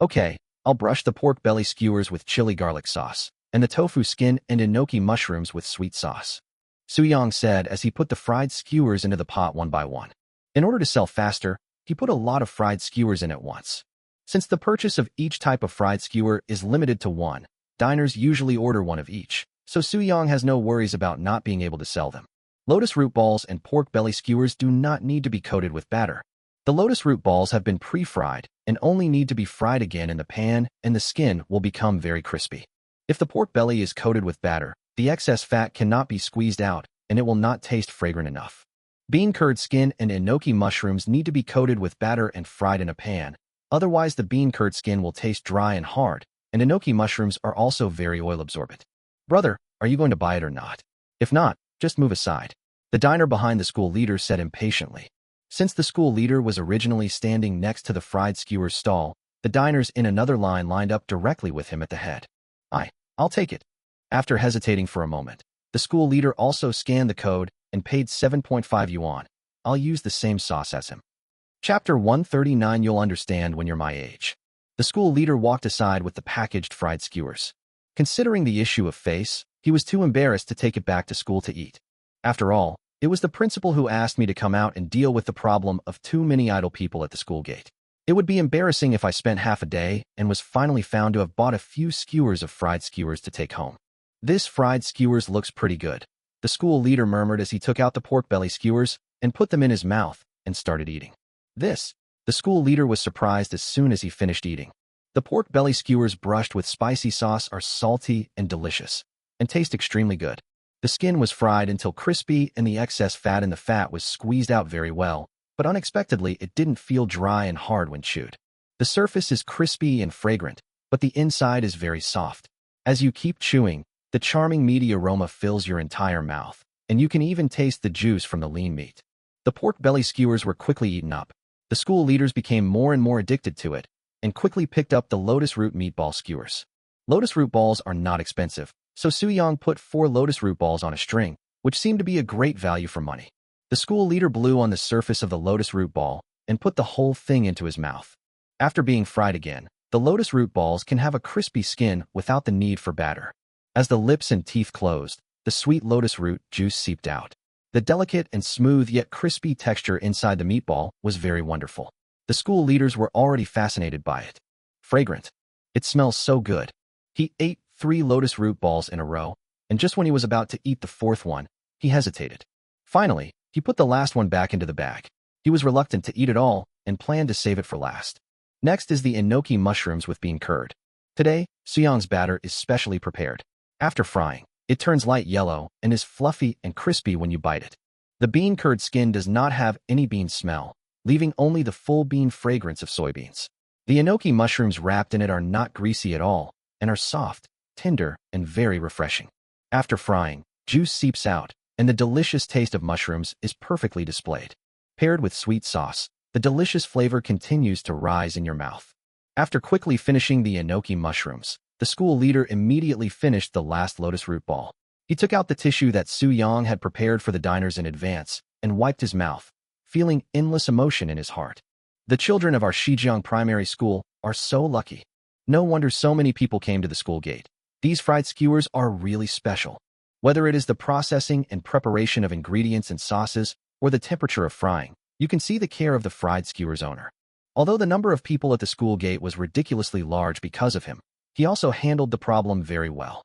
Okay, I'll brush the pork belly skewers with chili garlic sauce, and the tofu skin and enoki mushrooms with sweet sauce. Su Yang said as he put the fried skewers into the pot one by one. In order to sell faster, he put a lot of fried skewers in at once. Since the purchase of each type of fried skewer is limited to 1, diners usually order 1 of each, so Su Yang has no worries about not being able to sell them. Lotus root balls and pork belly skewers do not need to be coated with batter. The lotus root balls have been pre-fried and only need to be fried again in the pan, and the skin will become very crispy. If the pork belly is coated with batter, the excess fat cannot be squeezed out, and it will not taste fragrant enough. Bean curd skin and enoki mushrooms need to be coated with batter and fried in a pan. Otherwise, the bean curd skin will taste dry and hard, and enoki mushrooms are also very oil-absorbent. Brother, are you going to buy it or not? If not, just move aside. The diner behind the school leader said impatiently. Since the school leader was originally standing next to the fried skewers stall, the diners in another line lined up directly with him at the head. I'll take it. After hesitating for a moment, the school leader also scanned the code and paid 7.5 yuan. I'll use the same sauce as him. Chapter 139. You'll understand when you're my age. The school leader walked aside with the packaged fried skewers. Considering the issue of face, he was too embarrassed to take it back to school to eat. After all, it was the principal who asked me to come out and deal with the problem of too many idle people at the school gate. It would be embarrassing if I spent half a day and was finally found to have bought a few skewers of fried skewers to take home. This fried skewers looks pretty good, the school leader murmured as he took out the pork belly skewers and put them in his mouth and started eating. The school leader was surprised as soon as he finished eating. The pork belly skewers brushed with spicy sauce are salty and delicious, and taste extremely good. The skin was fried until crispy and the excess fat in the fat was squeezed out very well, but unexpectedly it didn't feel dry and hard when chewed. The surface is crispy and fragrant, but the inside is very soft. As you keep chewing, the charming meaty aroma fills your entire mouth, and you can even taste the juice from the lean meat. The pork belly skewers were quickly eaten up. The school leaders became more and more addicted to it, and quickly picked up the lotus root meatball skewers. Lotus root balls are not expensive, so Su Yang put 4 lotus root balls on a string, which seemed to be a great value for money. The school leader blew on the surface of the lotus root ball, and put the whole thing into his mouth. After being fried again, the lotus root balls can have a crispy skin without the need for batter. As the lips and teeth closed, the sweet lotus root juice seeped out. The delicate and smooth yet crispy texture inside the meatball was very wonderful. The school leaders were already fascinated by it. Fragrant. It smells so good. He ate 3 lotus root balls in a row, and just when he was about to eat the 4th one, he hesitated. Finally, he put the last one back into the bag. He was reluctant to eat it all and planned to save it for last. Next is the enoki mushrooms with bean curd. Today, Suyong's batter is specially prepared. After frying, it turns light yellow and is fluffy and crispy when you bite it. The bean curd skin does not have any bean smell, leaving only the full bean fragrance of soybeans. The enoki mushrooms wrapped in it are not greasy at all and are soft, tender, and very refreshing. After frying, juice seeps out, and the delicious taste of mushrooms is perfectly displayed. Paired with sweet sauce, the delicious flavor continues to rise in your mouth. After quickly finishing the enoki mushrooms, the school leader immediately finished the last lotus root ball. He took out the tissue that Suyong had prepared for the diners in advance and wiped his mouth, feeling endless emotion in his heart. The children of our Shijiang primary school are so lucky. No wonder so many people came to the school gate. These fried skewers are really special. Whether it is the processing and preparation of ingredients and sauces or the temperature of frying, you can see the care of the fried skewers owner. Although the number of people at the school gate was ridiculously large because of him, he also handled the problem very well.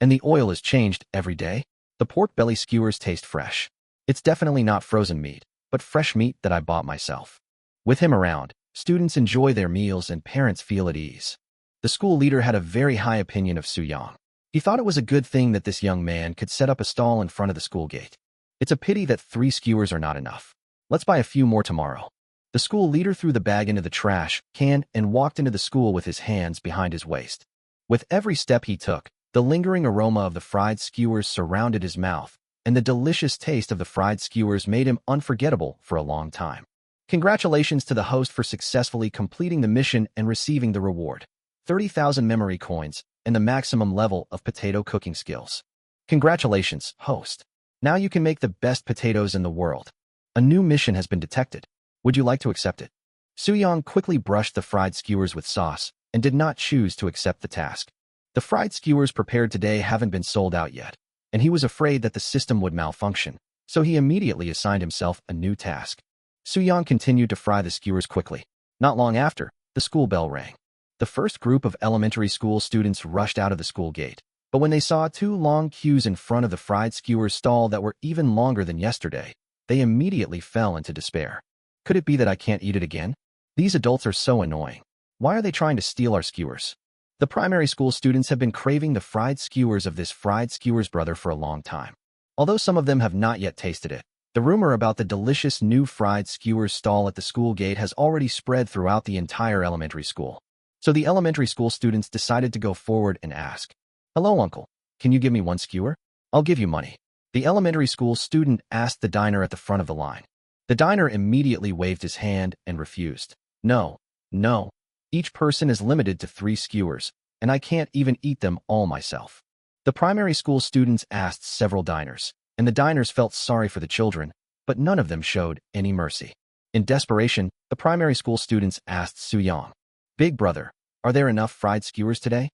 And the oil is changed every day. The pork belly skewers taste fresh. It's definitely not frozen meat, but fresh meat that I bought myself. With him around, students enjoy their meals and parents feel at ease. The school leader had a very high opinion of Suyong. He thought it was a good thing that this young man could set up a stall in front of the school gate. It's a pity that 3 skewers are not enough. Let's buy a few more tomorrow. The school leader threw the bag into the trash can and walked into the school with his hands behind his waist. With every step he took, the lingering aroma of the fried skewers surrounded his mouth, and the delicious taste of the fried skewers made him unforgettable for a long time. Congratulations to the host for successfully completing the mission and receiving the reward. 30,000 memory coins and the maximum level of potato cooking skills. Congratulations, host. Now you can make the best potatoes in the world. A new mission has been detected. Would you like to accept it? Suyong quickly brushed the fried skewers with sauce and did not choose to accept the task. The fried skewers prepared today haven't been sold out yet, and he was afraid that the system would malfunction, so he immediately assigned himself a new task. Suyong continued to fry the skewers quickly. Not long after, the school bell rang. The first group of elementary school students rushed out of the school gate, but when they saw 2 long queues in front of the fried skewers stall that were even longer than yesterday, they immediately fell into despair. Could it be that I can't eat it again? These adults are so annoying. Why are they trying to steal our skewers? The primary school students have been craving the fried skewers of this fried skewers brother for a long time. Although some of them have not yet tasted it, the rumor about the delicious new fried skewers stall at the school gate has already spread throughout the entire elementary school. So the elementary school students decided to go forward and ask, "Hello, uncle. Can you give me 1 skewer? I'll give you money." The elementary school student asked the diner at the front of the line. The diner immediately waved his hand and refused. No. Each person is limited to 3 skewers, and I can't even eat them all myself. The primary school students asked several diners, and the diners felt sorry for the children, but none of them showed any mercy. In desperation, the primary school students asked Suyong, "Big brother, are there enough fried skewers today?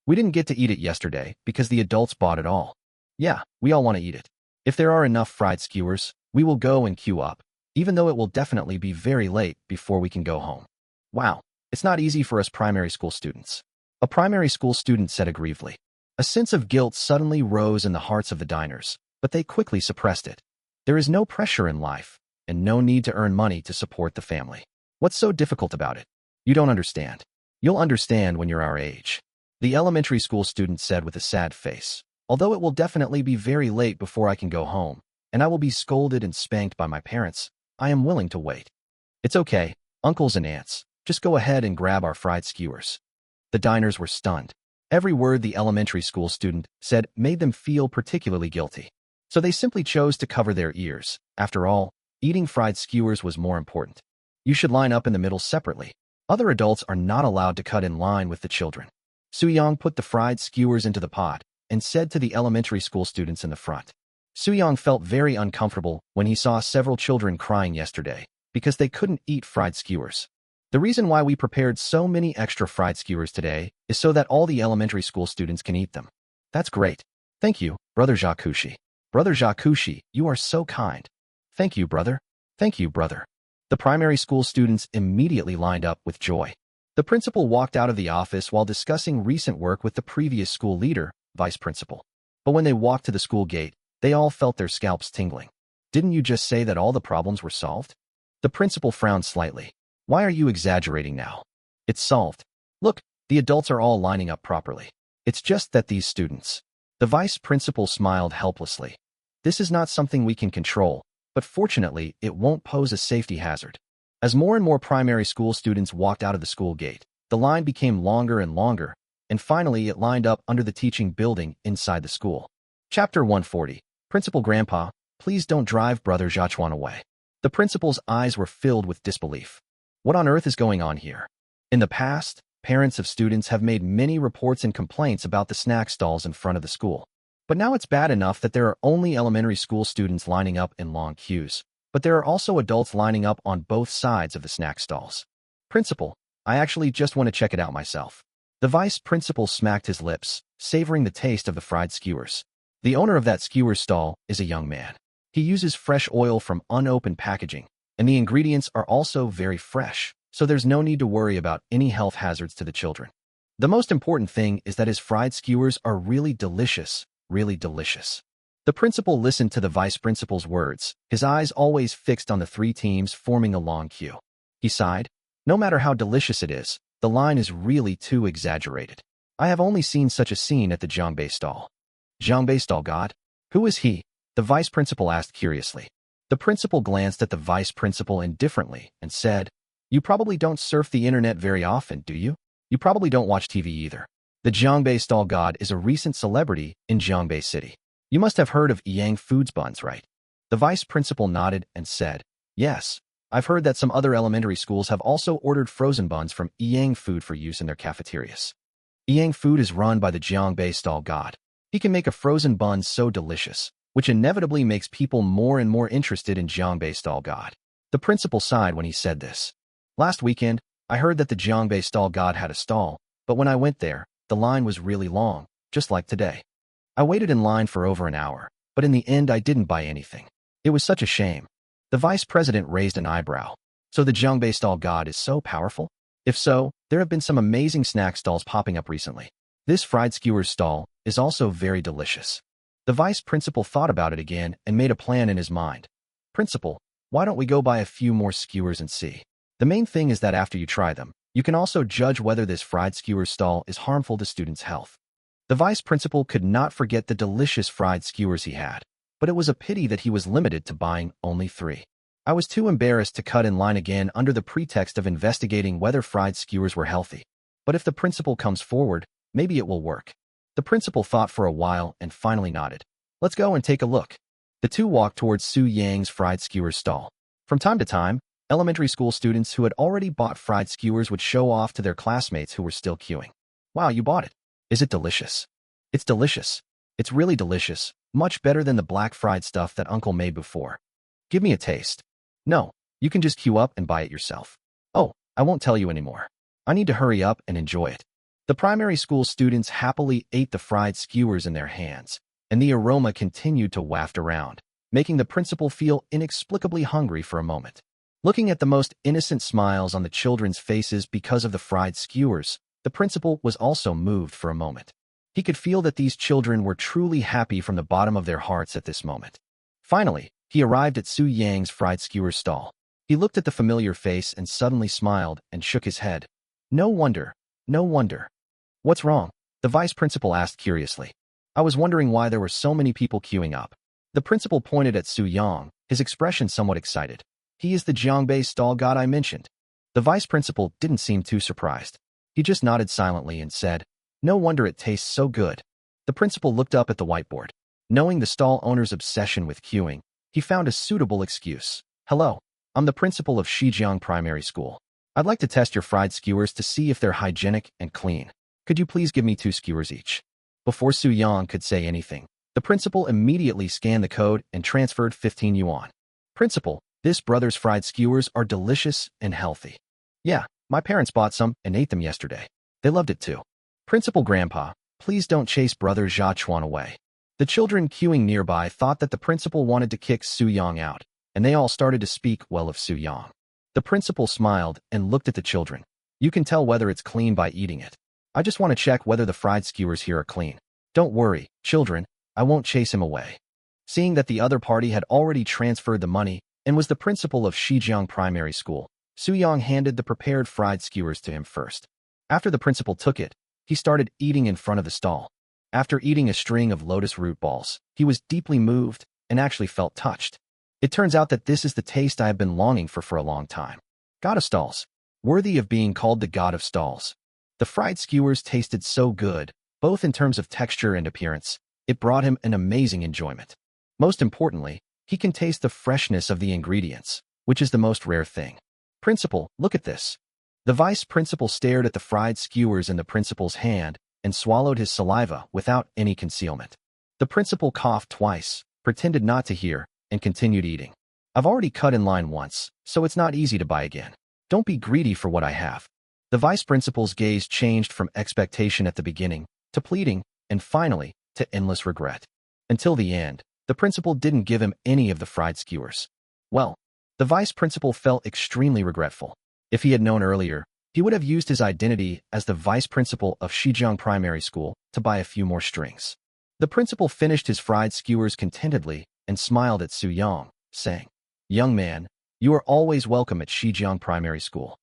We didn't get to eat it yesterday because the adults bought it all. Yeah, we all want to eat it. If there are enough fried skewers, we will go and queue up, even though it will definitely be very late before we can go home." Wow, it's not easy for us primary school students. A primary school student said aggrievedly. A sense of guilt suddenly rose in the hearts of the diners, but they quickly suppressed it. There is no pressure in life, and no need to earn money to support the family. What's so difficult about it? You don't understand. You'll understand when you're our age. The elementary school student said with a sad face. Although it will definitely be very late before I can go home, and I will be scolded and spanked by my parents, I am willing to wait. It's okay, uncles and aunts. Just go ahead and grab our fried skewers. The diners were stunned. Every word the elementary school student said made them feel particularly guilty. So they simply chose to cover their ears. After all, eating fried skewers was more important. You should line up in the middle separately. Other adults are not allowed to cut in line with the children. Suyong put the fried skewers into the pot and said to the elementary school students in the front. Suyong felt very uncomfortable when he saw several children crying yesterday because they couldn't eat fried skewers. The reason why we prepared so many extra fried skewers today is so that all the elementary school students can eat them. That's great. Thank you, Brother Jakushi. Brother Jakushi, you are so kind. Thank you, brother. Thank you, brother. The primary school students immediately lined up with joy. The principal walked out of the office while discussing recent work with the previous school leader, vice principal. But when they walked to the school gate, they all felt their scalps tingling. Didn't you just say that all the problems were solved? The principal frowned slightly. Why are you exaggerating now? It's solved. Look, the adults are all lining up properly. It's just that these students. The vice principal smiled helplessly. This is not something we can control, but fortunately, it won't pose a safety hazard. As more and more primary school students walked out of the school gate, the line became longer and longer, and finally it lined up under the teaching building inside the school. Chapter 140. Principal Grandpa, please don't drive Brother Jachuan away. The principal's eyes were filled with disbelief. What on earth is going on here? In the past, parents of students have made many reports and complaints about the snack stalls in front of the school. But now it's bad enough that there are only elementary school students lining up in long queues, but there are also adults lining up on both sides of the snack stalls. Principal, I actually just want to check it out myself. The vice principal smacked his lips, savoring the taste of the fried skewers. The owner of that skewers stall is a young man. He uses fresh oil from unopened packaging, and the ingredients are also very fresh, so there's no need to worry about any health hazards to the children. The most important thing is that his fried skewers are really delicious, really delicious. The principal listened to the vice principal's words, his eyes always fixed on the three teams forming a long queue. He sighed. No matter how delicious it is, the line is really too exaggerated. I have only seen such a scene at the Zhangbei stall. Zhangbei stall god? Who is he? The vice principal asked curiously. The principal glanced at the vice principal indifferently and said, You probably don't surf the internet very often, do you? You probably don't watch TV either. The Zhangbei stall god is a recent celebrity in Zhangbei City. You must have heard of Yang Foods buns, right? The vice principal nodded and said, Yes, I've heard that some other elementary schools have also ordered frozen buns from Yang Food for use in their cafeterias. Yang Food is run by the Zhangbei stall god. He can make a frozen bun so delicious, which inevitably makes people more and more interested in Zhangbei stall god. The principal sighed when he said this. Last weekend, I heard that the Zhangbei stall god had a stall, but when I went there, the line was really long, just like today. I waited in line for over an hour, but in the end I didn't buy anything. It was such a shame. The vice president raised an eyebrow. So the Zhangbei stall god is so powerful? If so, there have been some amazing snack stalls popping up recently. This fried skewers stall is also very delicious. The vice principal thought about it again and made a plan in his mind. Principal, why don't we go buy a few more skewers and see? The main thing is that after you try them, you can also judge whether this fried skewers stall is harmful to students' health. The vice principal could not forget the delicious fried skewers he had, but it was a pity that he was limited to buying only 3. I was too embarrassed to cut in line again under the pretext of investigating whether fried skewers were healthy. But if the principal comes forward, maybe it will work. The principal thought for a while and finally nodded. Let's go and take a look. The two walked towards Su Yang's fried skewers stall. From time to time, elementary school students who had already bought fried skewers would show off to their classmates who were still queuing. Wow, you bought it. Is it delicious? It's delicious. It's really delicious, much better than the black fried stuff that Uncle made before. Give me a taste. No, you can just queue up and buy it yourself. Oh, I won't tell you anymore. I need to hurry up and enjoy it. The primary school students happily ate the fried skewers in their hands, and the aroma continued to waft around, making the principal feel inexplicably hungry for a moment. Looking at the most innocent smiles on the children's faces because of the fried skewers, the principal was also moved for a moment. He could feel that these children were truly happy from the bottom of their hearts at this moment. Finally, he arrived at Su Yang's fried skewers stall. He looked at the familiar face and suddenly smiled and shook his head. No wonder, no wonder. What's wrong? The vice principal asked curiously. I was wondering why there were so many people queuing up. The principal pointed at Su Yang, his expression somewhat excited. He is the Zhangbei stall god I mentioned. The vice principal didn't seem too surprised. He just nodded silently and said, No wonder it tastes so good. The principal looked up at the whiteboard. Knowing the stall owner's obsession with queuing, he found a suitable excuse. Hello, I'm the principal of Shijiang Primary School. I'd like to test your fried skewers to see if they're hygienic and clean. Could you please give me 2 skewers each? Before Su Yang could say anything, the principal immediately scanned the code and transferred 15 yuan. Principal, This brother's fried skewers are delicious and healthy. Yeah, my parents bought some and ate them yesterday. They loved it too. Principal Grandpa, please don't chase brother Jia Chuan away. The children queuing nearby thought that the principal wanted to kick Su Yang out, and they all started to speak well of Su Yang. The principal smiled and looked at the children. You can tell whether it's clean by eating it. I just want to check whether the fried skewers here are clean. Don't worry, children, I won't chase him away. Seeing that the other party had already transferred the money and was the principal of Shijiang Primary School, Su Yang handed the prepared fried skewers to him first. After the principal took it, he started eating in front of the stall. After eating a string of lotus root balls, he was deeply moved and actually felt touched. It turns out that this is the taste I have been longing for a long time. God of stalls. Worthy of being called the God of stalls. The fried skewers tasted so good, both in terms of texture and appearance, it brought him an amazing enjoyment. Most importantly, he can taste the freshness of the ingredients, which is the most rare thing. Principal, look at this. The vice principal stared at the fried skewers in the principal's hand and swallowed his saliva without any concealment. The principal coughed twice, pretended not to hear, and continued eating. I've already cut in line once, so it's not easy to buy again. Don't be greedy for what I have. The vice principal's gaze changed from expectation at the beginning, to pleading, and finally, to endless regret. Until the end, the principal didn't give him any of the fried skewers. Well, the vice principal felt extremely regretful. If he had known earlier, he would have used his identity as the vice principal of Shijiang Primary School to buy a few more strings. The principal finished his fried skewers contentedly and smiled at Su Yang, saying, "Young man, you are always welcome at Shijiang Primary School.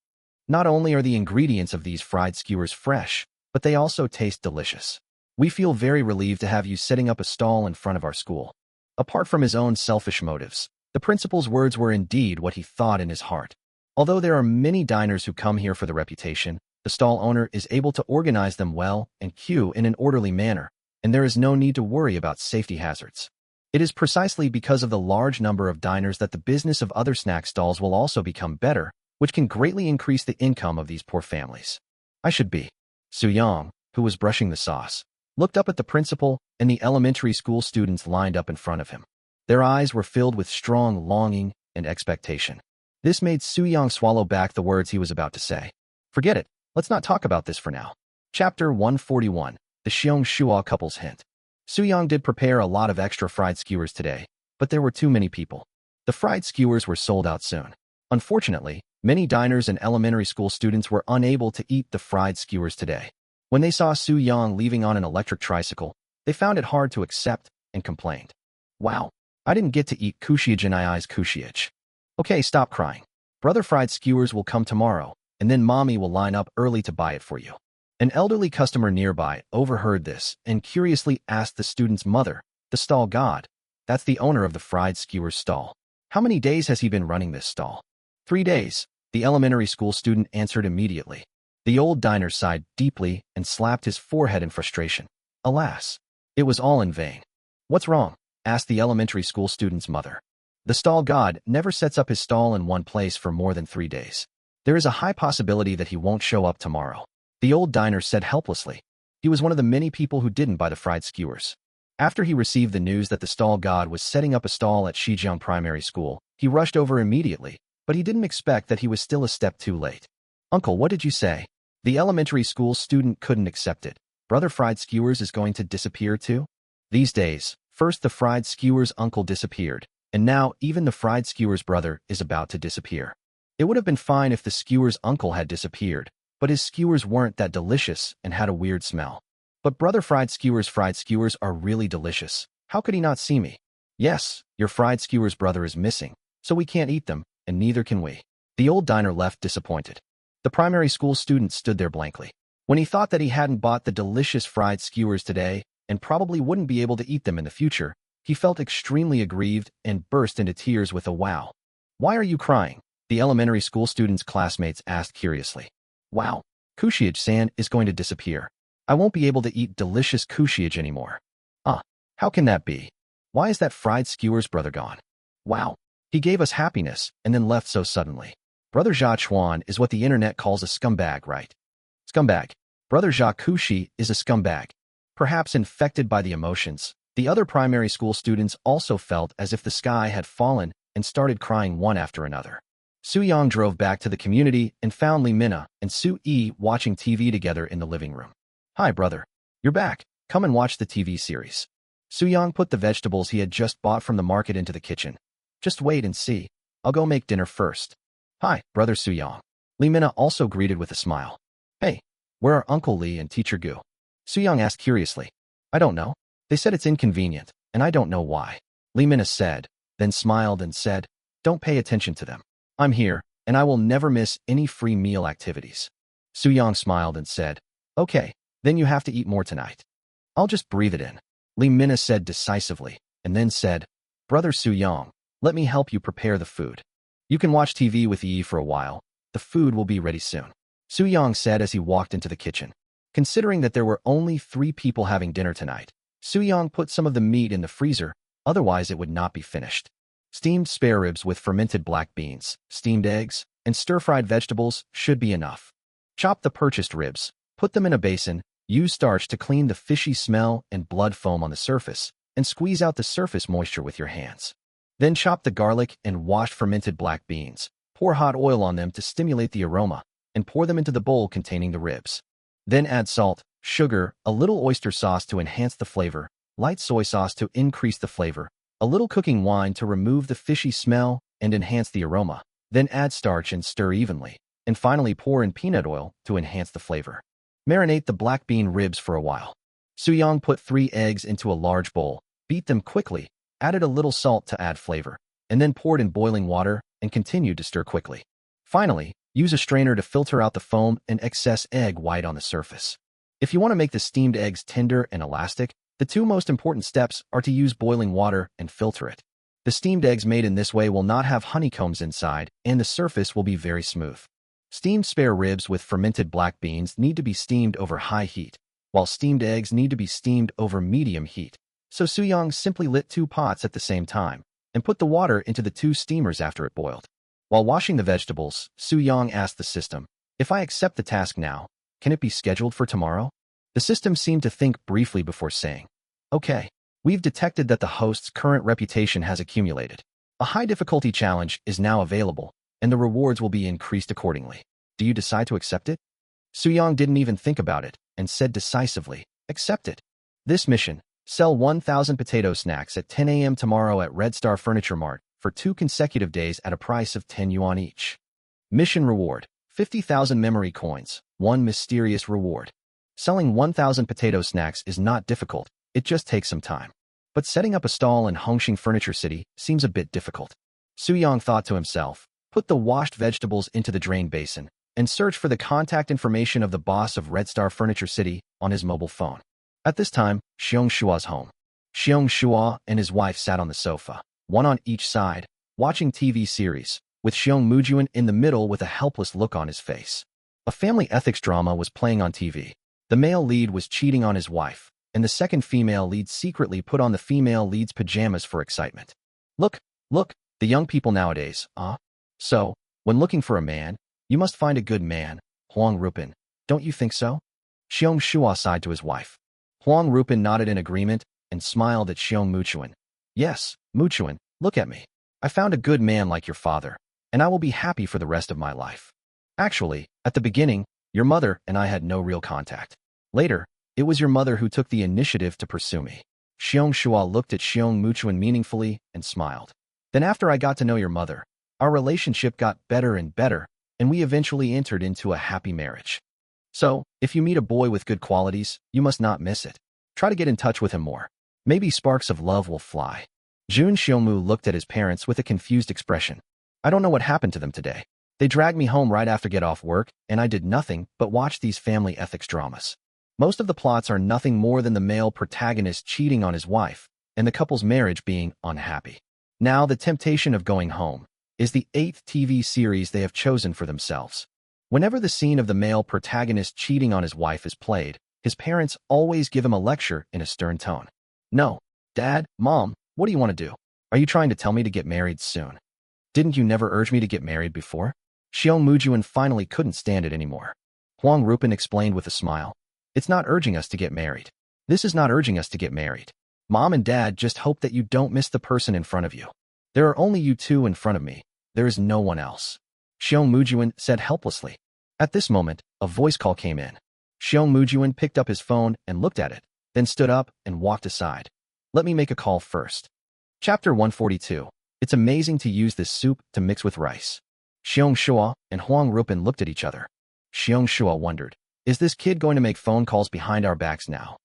Not only are the ingredients of these fried skewers fresh, but they also taste delicious. We feel very relieved to have you setting up a stall in front of our school." Apart from his own selfish motives, the principal's words were indeed what he thought in his heart. Although there are many diners who come here for the reputation, the stall owner is able to organize them well and queue in an orderly manner, and there is no need to worry about safety hazards. It is precisely because of the large number of diners that the business of other snack stalls will also become better, which can greatly increase the income of these poor families. I should be. Su Yang, who was brushing the sauce, looked up at the principal and the elementary school students lined up in front of him. Their eyes were filled with strong longing and expectation. This made Su Yang swallow back the words he was about to say. Forget it, let's not talk about this for now. Chapter 141, The Xiong Shua Couple's Hint. Su Yang did prepare a lot of extra fried skewers today, but there were too many people. The fried skewers were sold out soon. Unfortunately, many diners and elementary school students were unable to eat the fried skewers today. When they saw Su Yang leaving on an electric tricycle, they found it hard to accept and complained. Wow, I didn't get to eat Kushiajinai's Kushiaj. Okay, stop crying. Brother fried skewers will come tomorrow, and then mommy will line up early to buy it for you. An elderly customer nearby overheard this and curiously asked the student's mother, the stall god. That's the owner of the fried skewers stall. How many days has he been running this stall? 3 days, the elementary school student answered immediately. The old diner sighed deeply and slapped his forehead in frustration. Alas, it was all in vain. What's wrong? Asked the elementary school student's mother. The stall god never sets up his stall in one place for more than 3 days. There is a high possibility that he won't show up tomorrow. The old diner said helplessly. He was one of the many people who didn't buy the fried skewers. After he received the news that the stall god was setting up a stall at Shijiang Primary School, he rushed over immediately, but he didn't expect that he was still a step too late. Uncle, what did you say? The elementary school student couldn't accept it. Brother fried skewers is going to disappear too? These days, first the fried skewers uncle disappeared, and now even the fried skewers brother is about to disappear. It would have been fine if the skewers uncle had disappeared, but his skewers weren't that delicious and had a weird smell. But brother fried skewers are really delicious. How could he not see me? Yes, your fried skewers brother is missing, so we can't eat them, and neither can we. The old diner left disappointed. The primary school student stood there blankly. When he thought that he hadn't bought the delicious fried skewers today and probably wouldn't be able to eat them in the future, he felt extremely aggrieved and burst into tears with a wow. Why are you crying? The elementary school student's classmates asked curiously. Wow, Kushiaj-san is going to disappear. I won't be able to eat delicious Kushiaj anymore. How can that be? Why is that fried skewers brother gone? Wow, he gave us happiness and then left so suddenly. Brother Jia Chuan is what the internet calls a scumbag, right? Scumbag. Brother Jia Kushi is a scumbag. Perhaps infected by the emotions, the other primary school students also felt as if the sky had fallen and started crying one after another. Su-young drove back to the community and found Lee Mina and Su-yi watching TV together in the living room. "Hi, brother. You're back. Come and watch the TV series." Su-young put the vegetables he had just bought from the market into the kitchen. "Just wait and see. I'll go make dinner first." "Hi, brother Su-young." Lee Mina also greeted with a smile. "Hey, where are Uncle Lee and Teacher Gu?" Su-young asked curiously. "I don't know. They said it's inconvenient, and I don't know why." Lee Mina said, then smiled and said, "Don't pay attention to them. I'm here, and I will never miss any free meal activities." Su-young smiled and said, "Okay, then you have to eat more tonight." "I'll just breathe it in," Lee Mina said decisively, and then said, "Brother Su-young, let me help you prepare the food. You can watch TV with Yi for a while. The food will be ready soon," Su-young said as he walked into the kitchen. Considering that there were only 3 people having dinner tonight, Su-young put some of the meat in the freezer, otherwise it would not be finished. Steamed spare ribs with fermented black beans, steamed eggs, and stir-fried vegetables should be enough. Chop the purchased ribs, put them in a basin, use starch to clean the fishy smell and blood foam on the surface, and squeeze out the surface moisture with your hands. Then chop the garlic and washed fermented black beans, pour hot oil on them to stimulate the aroma, and pour them into the bowl containing the ribs. Then add salt, sugar, a little oyster sauce to enhance the flavor, light soy sauce to increase the flavor, a little cooking wine to remove the fishy smell and enhance the aroma. Then add starch and stir evenly, and finally pour in peanut oil to enhance the flavor. Marinate the black bean ribs for a while. Su-young put 3 eggs into a large bowl, beat them quickly, added a little salt to add flavor, and then poured in boiling water and continued to stir quickly. Finally, use a strainer to filter out the foam and excess egg white on the surface. If you want to make the steamed eggs tender and elastic, the 2 most important steps are to use boiling water and filter it. The steamed eggs made in this way will not have honeycombs inside, and the surface will be very smooth. Steamed spare ribs with fermented black beans need to be steamed over high heat, while steamed eggs need to be steamed over medium heat. So Su-young simply lit 2 pots at the same time, and put the water into the 2 steamers after it boiled. While washing the vegetables, Su-young asked the system, "If I accept the task now, can it be scheduled for tomorrow?" The system seemed to think briefly before saying, "Okay, we've detected that the host's current reputation has accumulated. A high difficulty challenge is now available, and the rewards will be increased accordingly. Do you decide to accept it?" Su-young didn't even think about it, and said decisively, "Accept it. This mission, sell 1,000 potato snacks at 10 a.m. tomorrow at Red Star Furniture Mart for 2 consecutive days at a price of 10 yuan each. Mission reward, 50,000 memory coins, 1 mysterious reward. Selling 1,000 potato snacks is not difficult, it just takes some time. But setting up a stall in Hongqing Furniture City seems a bit difficult." Su-young thought to himself, put the washed vegetables into the drain basin, and searched for the contact information of the boss of Red Star Furniture City on his mobile phone. At this time, Xiong Shua's home. Xiong Shua and his wife sat on the sofa, one on each side, watching TV series, with Xiong Mujuan in the middle with a helpless look on his face. A family ethics drama was playing on TV. The male lead was cheating on his wife, and the second female lead secretly put on the female lead's pajamas for excitement. Look, the young people nowadays, So, when looking for a man, you must find a good man, Huang Rupin. Don't you think so?" Xiong Shua sighed to his wife. Huang Rupin nodded in agreement and smiled at Xiong Muchuan. "Yes, Muchuan, look at me. I found a good man like your father, and I will be happy for the rest of my life. Actually, at the beginning, your mother and I had no real contact. Later, it was your mother who took the initiative to pursue me." Xiong Shua looked at Xiong Muchuan meaningfully and smiled. "Then after I got to know your mother, our relationship got better and better, and we eventually entered into a happy marriage. So, if you meet a boy with good qualities, you must not miss it. Try to get in touch with him more. Maybe sparks of love will fly." Jun Xiongmu looked at his parents with a confused expression. "I don't know what happened to them today. They dragged me home right after get off work, and I did nothing but watch these family ethics dramas. Most of the plots are nothing more than the male protagonist cheating on his wife, and the couple's marriage being unhappy. Now the temptation of going home is the 8th TV series they have chosen for themselves. Whenever the scene of the male protagonist cheating on his wife is played, his parents always give him a lecture in a stern tone. No, Dad, Mom, what do you want to do? Are you trying to tell me to get married soon? Didn't you never urge me to get married before? Xiong Mujuan finally couldn't stand it anymore. Huang Rupin explained with a smile. It's not urging us to get married. This is not urging us to get married. Mom and Dad just hope that you don't miss the person in front of you. There are only you two in front of me. There is no one else. Xiong Mujuan said helplessly. At this moment, a voice call came in. Xiong Mujuan picked up his phone and looked at it, then stood up and walked aside. Let me make a call first. Chapter 142. It's amazing to use this soup to mix with rice. Xiong Shua and Huang Rupin looked at each other. Xiong Shua wondered, is this kid going to make phone calls behind our backs now?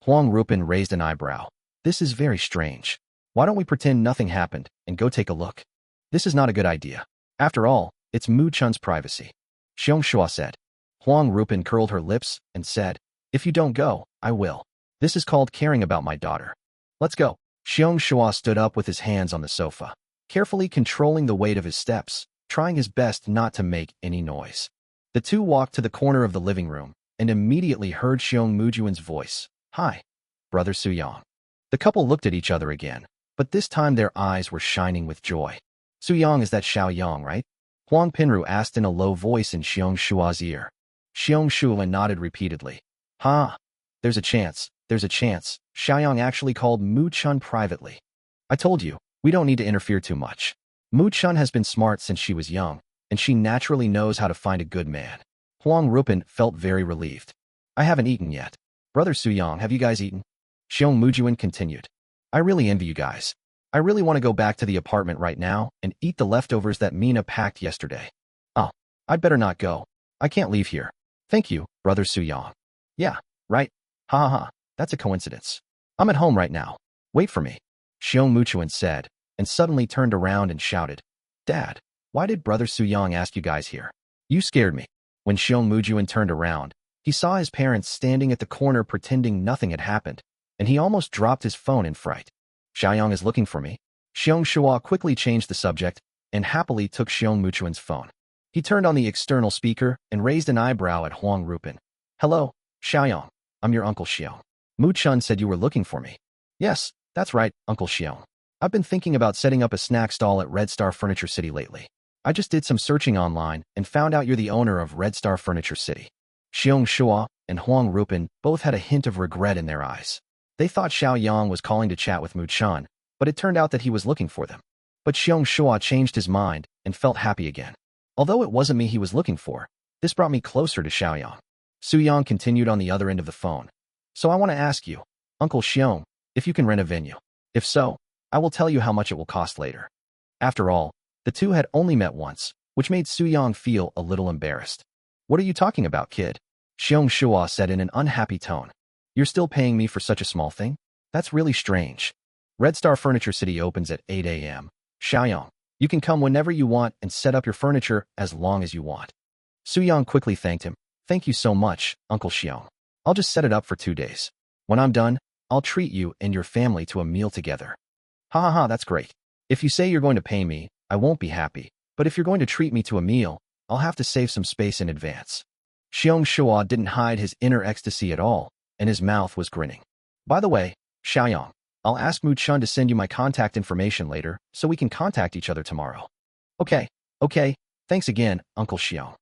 Huang Rupin raised an eyebrow. This is very strange. Why don't we pretend nothing happened and go take a look? This is not a good idea. After all, it's Mu Chun's privacy. Xiong Shua said. Huang Rupin curled her lips and said, if you don't go, I will. This is called caring about my daughter. Let's go. Xiong Shua stood up with his hands on the sofa, carefully controlling the weight of his steps, trying his best not to make any noise. The two walked to the corner of the living room and immediately heard Xiong Mujuan's voice. Hi, Brother Suyang. The couple looked at each other again, but this time their eyes were shining with joy. Suyang, is that Xiaoyang, right? Huang Pinru asked in a low voice in Xiong Shua's ear. Xiong Shua nodded repeatedly. There's a chance. Xiaoyang actually called Mu Chun privately. I told you, we don't need to interfere too much. Mu Chun has been smart since she was young, and she naturally knows how to find a good man. Huang Rupin felt very relieved. I haven't eaten yet. Brother Suyang, have you guys eaten? Xiong Mujuan continued. I really envy you guys. I really want to go back to the apartment right now and eat the leftovers that Mina packed yesterday. Oh, I'd better not go. I can't leave here. Thank you, Brother Suyang. Yeah, right. That's a coincidence. I'm at home right now. Wait for me, Xiong Mujuan said, and suddenly turned around and shouted. Dad, why did Brother Suyang ask you guys here? You scared me. When Xiong Mujuan turned around, he saw his parents standing at the corner pretending nothing had happened, and he almost dropped his phone in fright. Xiaoyang is looking for me. Xiong Shua quickly changed the subject and happily took Xiong Mujuan's phone. He turned on the external speaker and raised an eyebrow at Huang Rupin. Hello, Xiaoyang. I'm your Uncle Xiong. Mu Chun said you were looking for me. Yes, that's right, Uncle Xiong. I've been thinking about setting up a snack stall at Red Star Furniture City lately. I just did some searching online and found out you're the owner of Red Star Furniture City. Xiong Shua and Huang Rupin both had a hint of regret in their eyes. They thought Xiaoyang was calling to chat with Mu Chun, but it turned out that he was looking for them. But Xiong Shua changed his mind and felt happy again. Although it wasn't me he was looking for, this brought me closer to Xiaoyang. Suyang continued on the other end of the phone. So I want to ask you, Uncle Xiong, if you can rent a venue. If so, I will tell you how much it will cost later. After all, the two had only met once, which made Suyang feel a little embarrassed. What are you talking about, kid? Xiong Shua said in an unhappy tone. You're still paying me for such a small thing? That's really strange. Red Star Furniture City opens at 8 a.m. Xiaoyang, you can come whenever you want and set up your furniture as long as you want. Suyang quickly thanked him. Thank you so much, Uncle Xiong. I'll just set it up for 2 days. When I'm done, I'll treat you and your family to a meal together. That's great. If you say you're going to pay me, I won't be happy, but if you're going to treat me to a meal, I'll have to save some space in advance. Xiong Shua didn't hide his inner ecstasy at all, and his mouth was grinning. By the way, Xiaoyang, I'll ask Mu Chun to send you my contact information later so we can contact each other tomorrow. Okay. Thanks again, Uncle Xiong.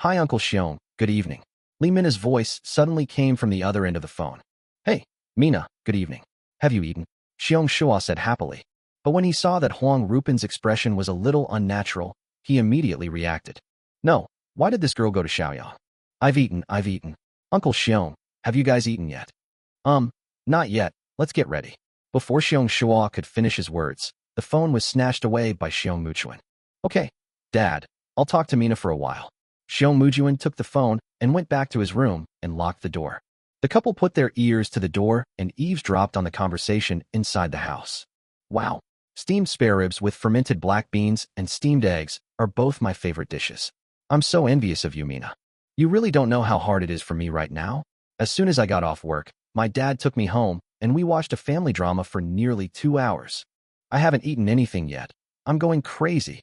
Hi, Uncle Xiong, good evening. Li Mina's voice suddenly came from the other end of the phone. Hey, Mina, good evening. Have you eaten? Xiong Shua said happily. But when he saw that Huang Rupin's expression was a little unnatural, he immediately reacted. No, why did this girl go to Xiaoyang? I've eaten. Uncle Xiong, have you guys eaten yet? Not yet, let's get ready. Before Xiong Shua could finish his words, the phone was snatched away by Xiong Mujuan. Okay, Dad, I'll talk to Mina for a while. Xiong Mujuan took the phone and went back to his room and locked the door. The couple put their ears to the door and eavesdropped on the conversation inside the house. Wow, steamed spare ribs with fermented black beans and steamed eggs are both my favorite dishes. I'm so envious of you, Mina. You really don't know how hard it is for me right now. As soon as I got off work, my dad took me home and we watched a family drama for nearly 2 hours. I haven't eaten anything yet. I'm going crazy.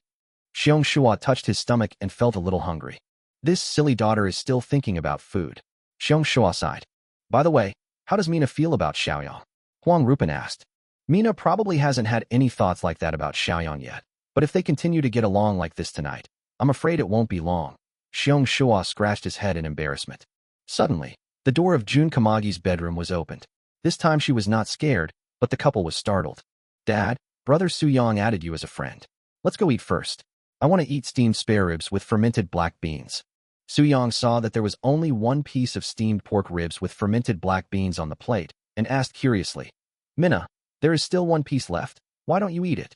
Xiong Shua touched his stomach and felt a little hungry. This silly daughter is still thinking about food. Xiong Shua sighed. By the way, how does Mina feel about Xiaoyang? Huang Rupin asked. Mina probably hasn't had any thoughts like that about Xiaoyang yet, but if they continue to get along like this tonight, I'm afraid it won't be long. Xiong Shua scratched his head in embarrassment. Suddenly, the door of Jun Kamagi's bedroom was opened. This time she was not scared, but the couple was startled. Dad, Brother Su-young added you as a friend. Let's go eat first. I want to eat steamed spare ribs with fermented black beans. Su-young saw that there was only one piece of steamed pork ribs with fermented black beans on the plate and asked curiously, Minna, there is still one piece left. Why don't you eat it?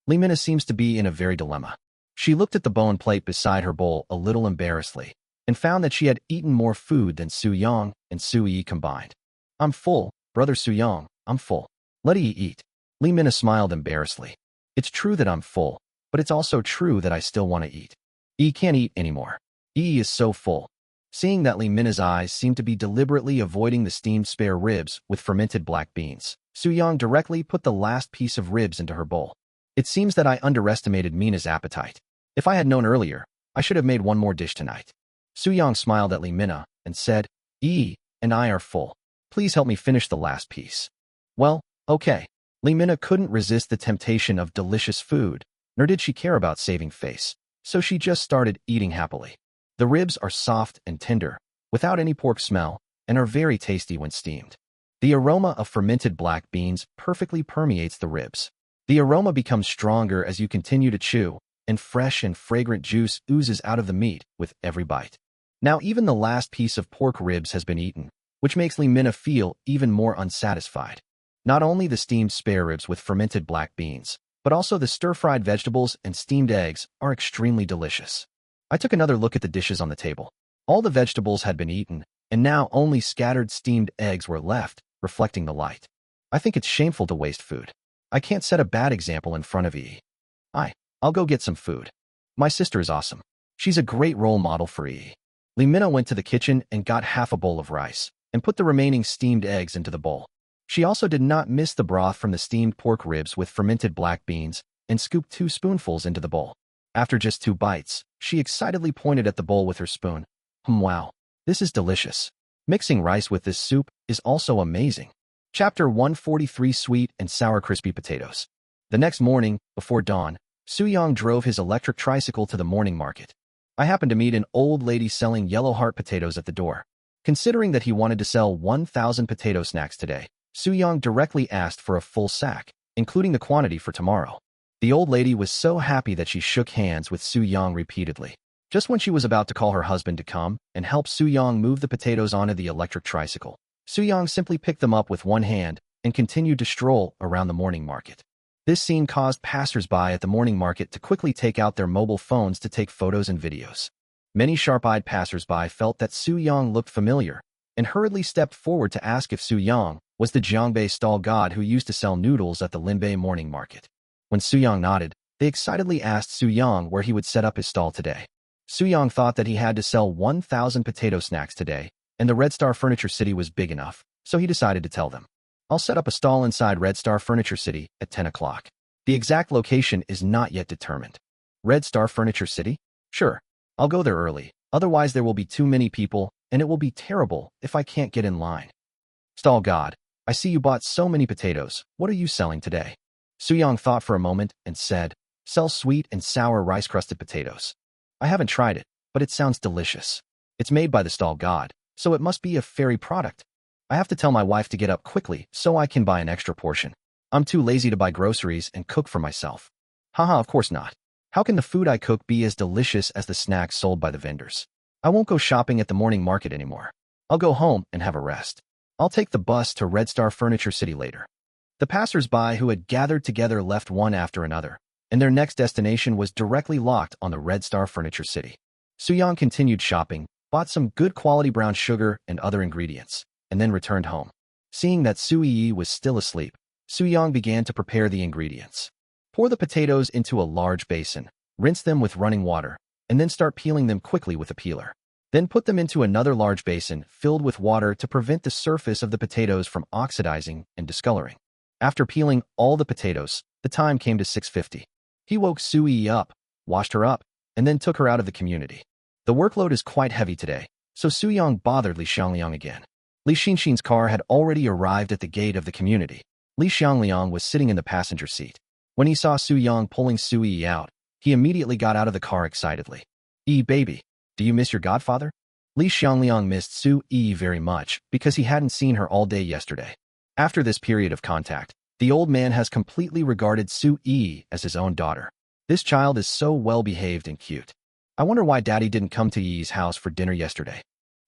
Lee Minna seems to be in a very dilemma. She looked at the bone plate beside her bowl a little embarrassedly and found that she had eaten more food than Su-young and Su-yi combined. I'm full, Brother Su-young, I'm full. Let Yi eat. Lee Minna smiled embarrassedly. It's true that I'm full, but it's also true that I still want to eat. Yi can't eat anymore. Yi is so full. Seeing that Lee Minna's eyes seemed to be deliberately avoiding the steamed spare ribs with fermented black beans, Su-young directly put the last piece of ribs into her bowl. It seems that I underestimated Mina's appetite. If I had known earlier, I should have made one more dish tonight. Su-young smiled at Lee Minna and said, Yi and I are full. Please help me finish the last piece. Well, okay. Lee Minna couldn't resist the temptation of delicious food, nor did she care about saving face, so she just started eating happily. The ribs are soft and tender, without any pork smell, and are very tasty when steamed. The aroma of fermented black beans perfectly permeates the ribs. The aroma becomes stronger as you continue to chew, and fresh and fragrant juice oozes out of the meat with every bite. Now even the last piece of pork ribs has been eaten, which makes Lee Minna feel even more unsatisfied. Not only the steamed spare ribs with fermented black beans, but also the stir-fried vegetables and steamed eggs are extremely delicious. I took another look at the dishes on the table. All the vegetables had been eaten, and now only scattered steamed eggs were left, reflecting the light. I think it's shameful to waste food. I can't set a bad example in front of E. I'll go get some food. My sister is awesome. She's a great role model for E. Lee Minna went to the kitchen and got half a bowl of rice, and put the remaining steamed eggs into the bowl. She also did not miss the broth from the steamed pork ribs with fermented black beans, and scooped 2 spoonfuls into the bowl. After just 2 bites, she excitedly pointed at the bowl with her spoon. Wow, this is delicious. Mixing rice with this soup is also amazing. Chapter 143 Sweet and Sour Crispy Potatoes. The next morning, before dawn, Su-young drove his electric tricycle to the morning market. I happened to meet an old lady selling yellow heart potatoes at the door. Considering that he wanted to sell 1,000 potato snacks today, Su-young directly asked for a full sack, including the quantity for tomorrow. The old lady was so happy that she shook hands with Su-young repeatedly. Just when she was about to call her husband to come and help Su-young move the potatoes onto the electric tricycle, Su-young simply picked them up with one hand and continued to stroll around the morning market. This scene caused passers-by at the morning market to quickly take out their mobile phones to take photos and videos. Many sharp-eyed passers-by felt that Su-young looked familiar and hurriedly stepped forward to ask if Su-young was the Jiangbei stall god who used to sell noodles at the Linbei morning market. When Su-young nodded, they excitedly asked Su-young where he would set up his stall today. Su-young thought that he had to sell 1,000 potato snacks today, and the Red Star Furniture City was big enough, so he decided to tell them. I'll set up a stall inside Red Star Furniture City at 10 o'clock. The exact location is not yet determined. Red Star Furniture City? Sure, I'll go there early, otherwise there will be too many people, and it will be terrible if I can't get in line. Stall god, I see you bought so many potatoes. What are you selling today? Su-young thought for a moment and said, sell sweet and sour rice-crusted potatoes. I haven't tried it, but it sounds delicious. It's made by the stall god, so it must be a fairy product. I have to tell my wife to get up quickly so I can buy an extra portion. I'm too lazy to buy groceries and cook for myself. Haha, of course not. How can the food I cook be as delicious as the snacks sold by the vendors? I won't go shopping at the morning market anymore. I'll go home and have a rest. I'll take the bus to Red Star Furniture City later. The passers-by who had gathered together left one after another, and their next destination was directly locked on the Red Star Furniture City. Su-young continued shopping, bought some good quality brown sugar and other ingredients, and then returned home. Seeing that Su-yi was still asleep, Su-young began to prepare the ingredients. Pour the potatoes into a large basin, rinse them with running water, and then start peeling them quickly with a peeler. Then put them into another large basin filled with water to prevent the surface of the potatoes from oxidizing and discoloring. After peeling all the potatoes, the time came to 6:50. He woke Su-yi up, washed her up, and then took her out of the community. The workload is quite heavy today, so Su-young bothered Li Xiangliang again. Li Xinxin's car had already arrived at the gate of the community. Li Xiangliang was sitting in the passenger seat. When he saw Su-young pulling Su-yi out, he immediately got out of the car excitedly. Baby, do you miss your godfather? Li Xiangliang missed Su-yi very much because he hadn't seen her all day yesterday. After this period of contact, The old man has completely regarded Su Yi as his own daughter. This child is so well-behaved and cute. I wonder why Daddy didn't come to Yi's house for dinner yesterday.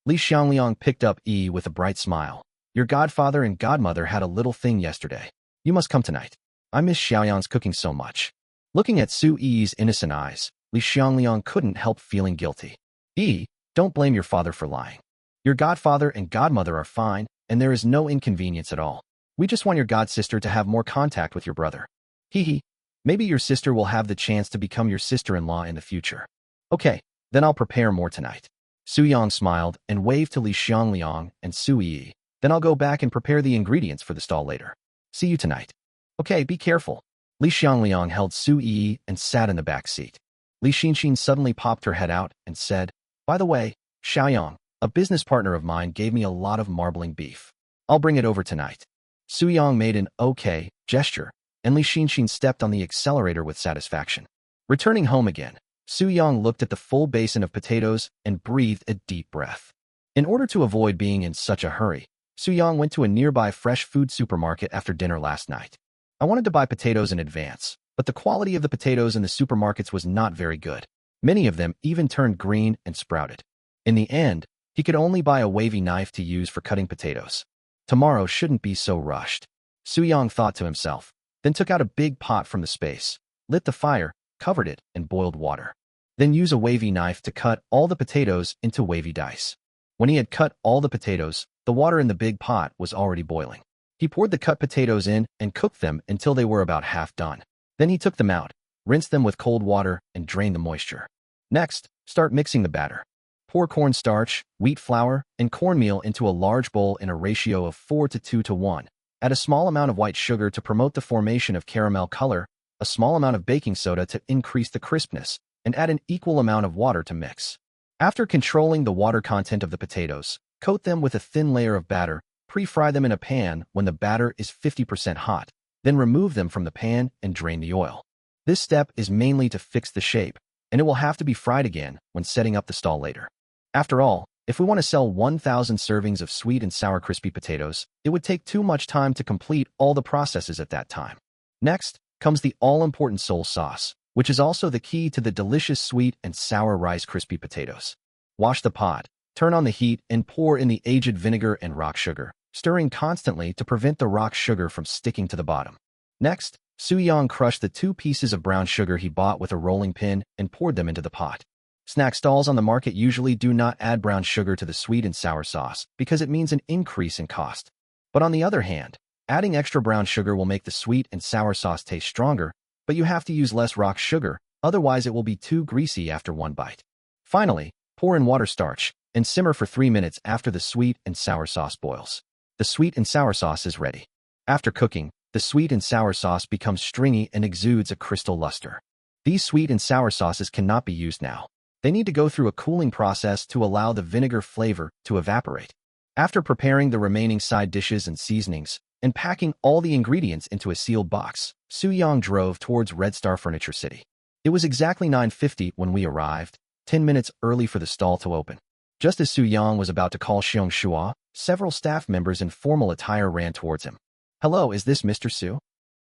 Li Xiangliang picked up Yi with a bright smile. Your godfather and godmother had a little thing yesterday. You must come tonight. I miss Xiaoyang's cooking so much. Looking at Su Yi's innocent eyes, Li Xiangliang couldn't help feeling guilty. Yi, don't blame your father for lying. Your godfather and godmother are fine, and there is no inconvenience at all. We just want your godsister to have more contact with your brother. Hee hee. Maybe your sister will have the chance to become your sister-in-law in the future. Okay, then I'll prepare more tonight. Su Yang smiled and waved to Li Xiangliang and Su Yi. Then I'll go back and prepare the ingredients for the stall later. See you tonight. Okay, be careful. Li Xiangliang held Su Yi and sat in the back seat. Li Xinxin suddenly popped her head out and said, By the way, Xiaoyang, a business partner of mine gave me a lot of marbling beef. I'll bring it over tonight. Su Yang made an okay gesture, and Li Xinxin stepped on the accelerator with satisfaction. Returning home again, Su Yang looked at the full basin of potatoes and breathed a deep breath. In order to avoid being in such a hurry, Su Yang went to a nearby fresh food supermarket after dinner last night. I wanted to buy potatoes in advance, but the quality of the potatoes in the supermarkets was not very good. Many of them even turned green and sprouted. In the end, he could only buy a wavy knife to use for cutting potatoes. Tomorrow shouldn't be so rushed. Su Yang thought to himself, then took out a big pot from the space, lit the fire, covered it, and boiled water. Then use a wavy knife to cut all the potatoes into wavy dice. When he had cut all the potatoes, the water in the big pot was already boiling. He poured the cut potatoes in and cooked them until they were about half done. Then he took them out, rinsed them with cold water, and drained the moisture. Next, start mixing the batter. Pour cornstarch, wheat flour, and cornmeal into a large bowl in a ratio of 4:2:1. Add a small amount of white sugar to promote the formation of caramel color, a small amount of baking soda to increase the crispness, and add an equal amount of water to mix. After controlling the water content of the potatoes, coat them with a thin layer of batter, pre-fry them in a pan when the batter is 50% hot, then remove them from the pan and drain the oil. This step is mainly to fix the shape, and it will have to be fried again when setting up the stall later. After all, if we want to sell 1,000 servings of sweet and sour crispy potatoes, it would take too much time to complete all the processes at that time. Next comes the all-important soul sauce, which is also the key to the delicious sweet and sour rice crispy potatoes. Wash the pot, turn on the heat, and pour in the aged vinegar and rock sugar, stirring constantly to prevent the rock sugar from sticking to the bottom. Next, Su Yang crushed the 2 pieces of brown sugar he bought with a rolling pin and poured them into the pot. Snack stalls on the market usually do not add brown sugar to the sweet and sour sauce because it means an increase in cost. But on the other hand, adding extra brown sugar will make the sweet and sour sauce taste stronger, but you have to use less rock sugar, otherwise it will be too greasy after one bite. Finally, pour in water starch and simmer for 3 minutes after the sweet and sour sauce boils. The sweet and sour sauce is ready. After cooking, the sweet and sour sauce becomes stringy and exudes a crystal luster. These sweet and sour sauces cannot be used now. They need to go through a cooling process to allow the vinegar flavor to evaporate. After preparing the remaining side dishes and seasonings, and packing all the ingredients into a sealed box, Su Yang drove towards Red Star Furniture City. It was exactly 9:50 when we arrived, 10 minutes early for the stall to open. Just as Su Yang was about to call Xiong Shua, several staff members in formal attire ran towards him. Hello, is this Mr. Su?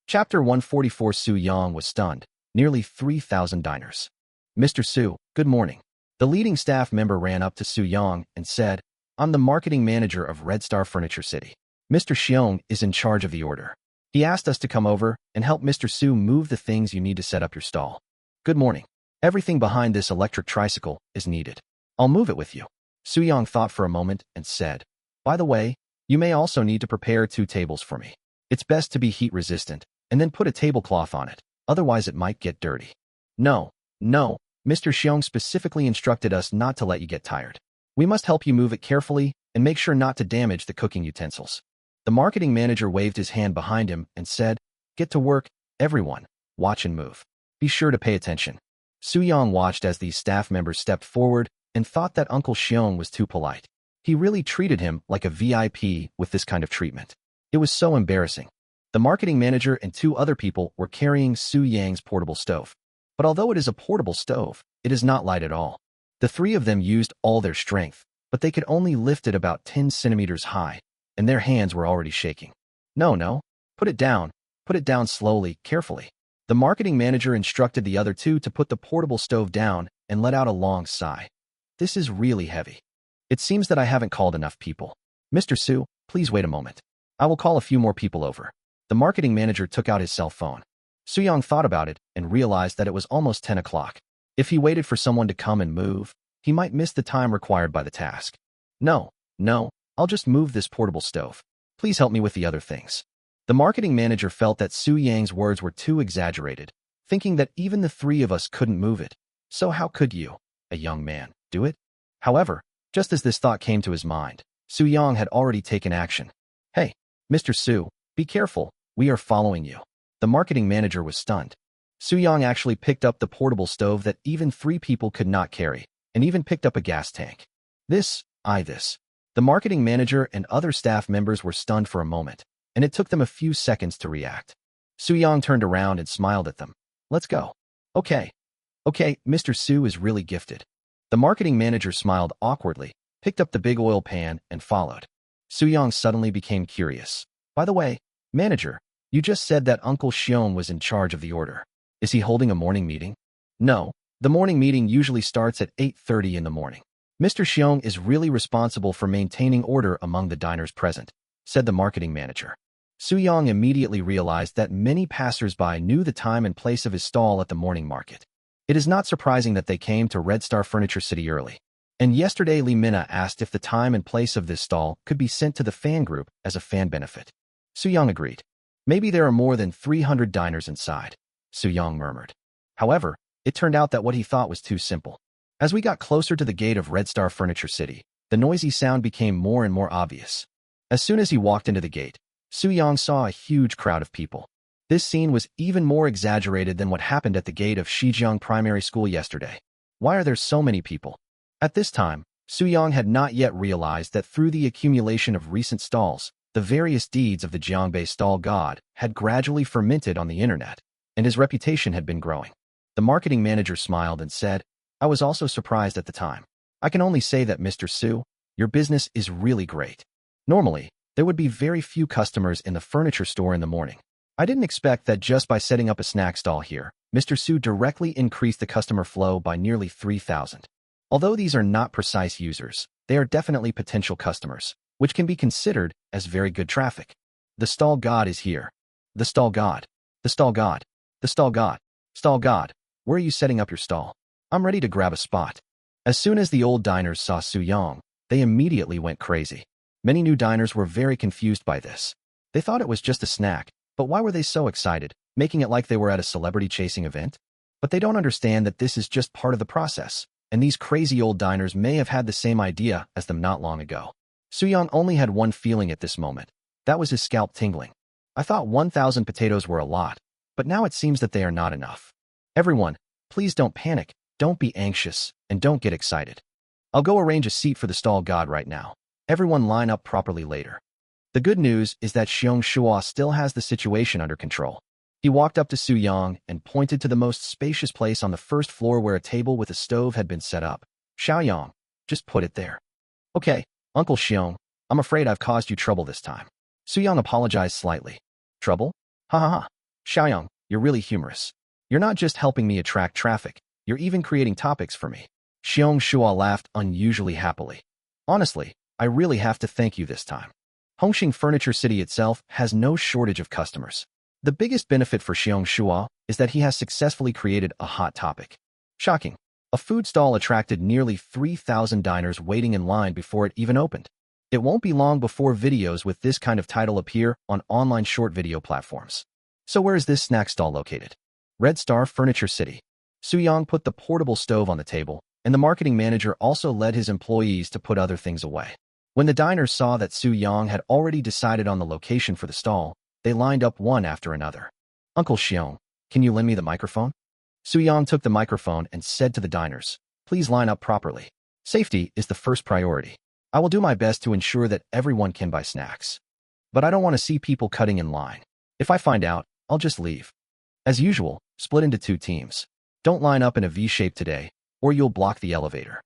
Chapter 144. Su Yang was stunned. Nearly 3,000 diners. Mr. Su, good morning. The leading staff member ran up to Su Yang and said, I'm the marketing manager of Red Star Furniture City. Mr. Xiong is in charge of the order. He asked us to come over and help Mr. Su move the things you need to set up your stall. Good morning. Everything behind this electric tricycle is needed. I'll move it with you. Su Yang thought for a moment and said, By the way, you may also need to prepare 2 tables for me. It's best to be heat resistant, and then put a tablecloth on it, otherwise it might get dirty. No. Mr. Xiong specifically instructed us not to let you get tired. We must help you move it carefully and make sure not to damage the cooking utensils. The marketing manager waved his hand behind him and said, Get to work, everyone. Watch and move. Be sure to pay attention. Su Yang watched as these staff members stepped forward and thought that Uncle Xiong was too polite. He really treated him like a VIP with this kind of treatment. It was so embarrassing. The marketing manager and 2 other people were carrying Su Yang's portable stove. But although it is a portable stove, it is not light at all. The 3 of them used all their strength, but they could only lift it about 10 centimeters high, and their hands were already shaking. No, put it down. Put it down slowly, carefully. The marketing manager instructed the other two to put the portable stove down and let out a long sigh. This is really heavy. It seems that I haven't called enough people. Mr. Su, please wait a moment. I will call a few more people over. The marketing manager took out his cell phone. Soo-young thought about it and realized that it was almost 10 o'clock. If he waited for someone to come and move, he might miss the time required by the task. No, I'll just move this portable stove. Please help me with the other things. The marketing manager felt that Soo-young's words were too exaggerated, thinking that even the three of us couldn't move it. So how could you, a young man, do it? However, just as this thought came to his mind, Soo-young had already taken action. Hey, Mr. Su, be careful, we are following you. The marketing manager was stunned. Soo-young actually picked up the portable stove that even 3 people could not carry, and even picked up a gas tank. This. The marketing manager and other staff members were stunned for a moment, and it took them a few seconds to react. Soo-young turned around and smiled at them. Let's go. Okay, Mr. Su is really gifted. The marketing manager smiled awkwardly, picked up the big oil pan, and followed. Soo-young suddenly became curious. By the way, manager, you just said that Uncle Xiong was in charge of the order. Is he holding a morning meeting? No, the morning meeting usually starts at 8:30 in the morning. Mr. Xiong is really responsible for maintaining order among the diners present, said the marketing manager. Soo-young immediately realized that many passers-by knew the time and place of his stall at the morning market. It is not surprising that they came to Red Star Furniture City early. And yesterday Lee Mina asked if the time and place of this stall could be sent to the fan group as a fan benefit. Soo-young agreed. Maybe there are more than 300 diners inside, Soo-young murmured. However, it turned out that what he thought was too simple. As we got closer to the gate of Red Star Furniture City, the noisy sound became more and more obvious. As soon as he walked into the gate, Soo-young saw a huge crowd of people. This scene was even more exaggerated than what happened at the gate of Shijiang Primary School yesterday. Why are there so many people? At this time, Soo-young had not yet realized that through the accumulation of recent stalls, the various deeds of the Jiangbei stall god had gradually fermented on the internet, and his reputation had been growing. The marketing manager smiled and said, I was also surprised at the time. I can only say that Mr. Su, your business is really great. Normally, there would be very few customers in the furniture store in the morning. I didn't expect that just by setting up a snack stall here, Mr. Su directly increased the customer flow by nearly 3,000. Although these are not precise users, they are definitely potential customers, which can be considered as very good traffic. The stall god is here. The stall god. The stall god. The stall god. Stall god, where are you setting up your stall? I'm ready to grab a spot. As soon as the old diners saw Soo-young, they immediately went crazy. Many new diners were very confused by this. They thought it was just a snack, but why were they so excited, making it like they were at a celebrity chasing event? But they don't understand that this is just part of the process, and these crazy old diners may have had the same idea as them not long ago. Soo-young only had one feeling at this moment. That was his scalp tingling. I thought 1,000 potatoes were a lot, but now it seems that they are not enough. Everyone, please don't panic. Don't be anxious, and don't get excited. I'll go arrange a seat for the stall god right now. Everyone line up properly later. The good news is that Xiong Shua still has the situation under control. He walked up to Soo-young and pointed to the most spacious place on the first floor where a table with a stove had been set up. Xiaoyang, just put it there. Okay, Uncle Xiong, I'm afraid I've caused you trouble this time. Soo-young apologized slightly. Trouble? Ha ha ha. Xiaoyang, you're really humorous. You're not just helping me attract traffic. You're even creating topics for me. Xiong Shua laughed unusually happily. Honestly, I really have to thank you this time. Hongqing Furniture City itself has no shortage of customers. The biggest benefit for Xiong Shua is that he has successfully created a hot topic. Shocking. A food stall attracted nearly 3,000 diners waiting in line before it even opened. It won't be long before videos with this kind of title appear on online short video platforms. So where is this snack stall located? Red Star Furniture City. Soo-young put the portable stove on the table, and the marketing manager also led his employees to put other things away. When the diners saw that Soo-young had already decided on the location for the stall, they lined up one after another. Uncle Xiong, can you lend me the microphone? Soo-young took the microphone and said to the diners, please line up properly. Safety is the first priority. I will do my best to ensure that everyone can buy snacks. But I don't want to see people cutting in line. If I find out, I'll just leave. As usual, split into 2 teams. Don't line up in a V-shape today, or you'll block the elevator.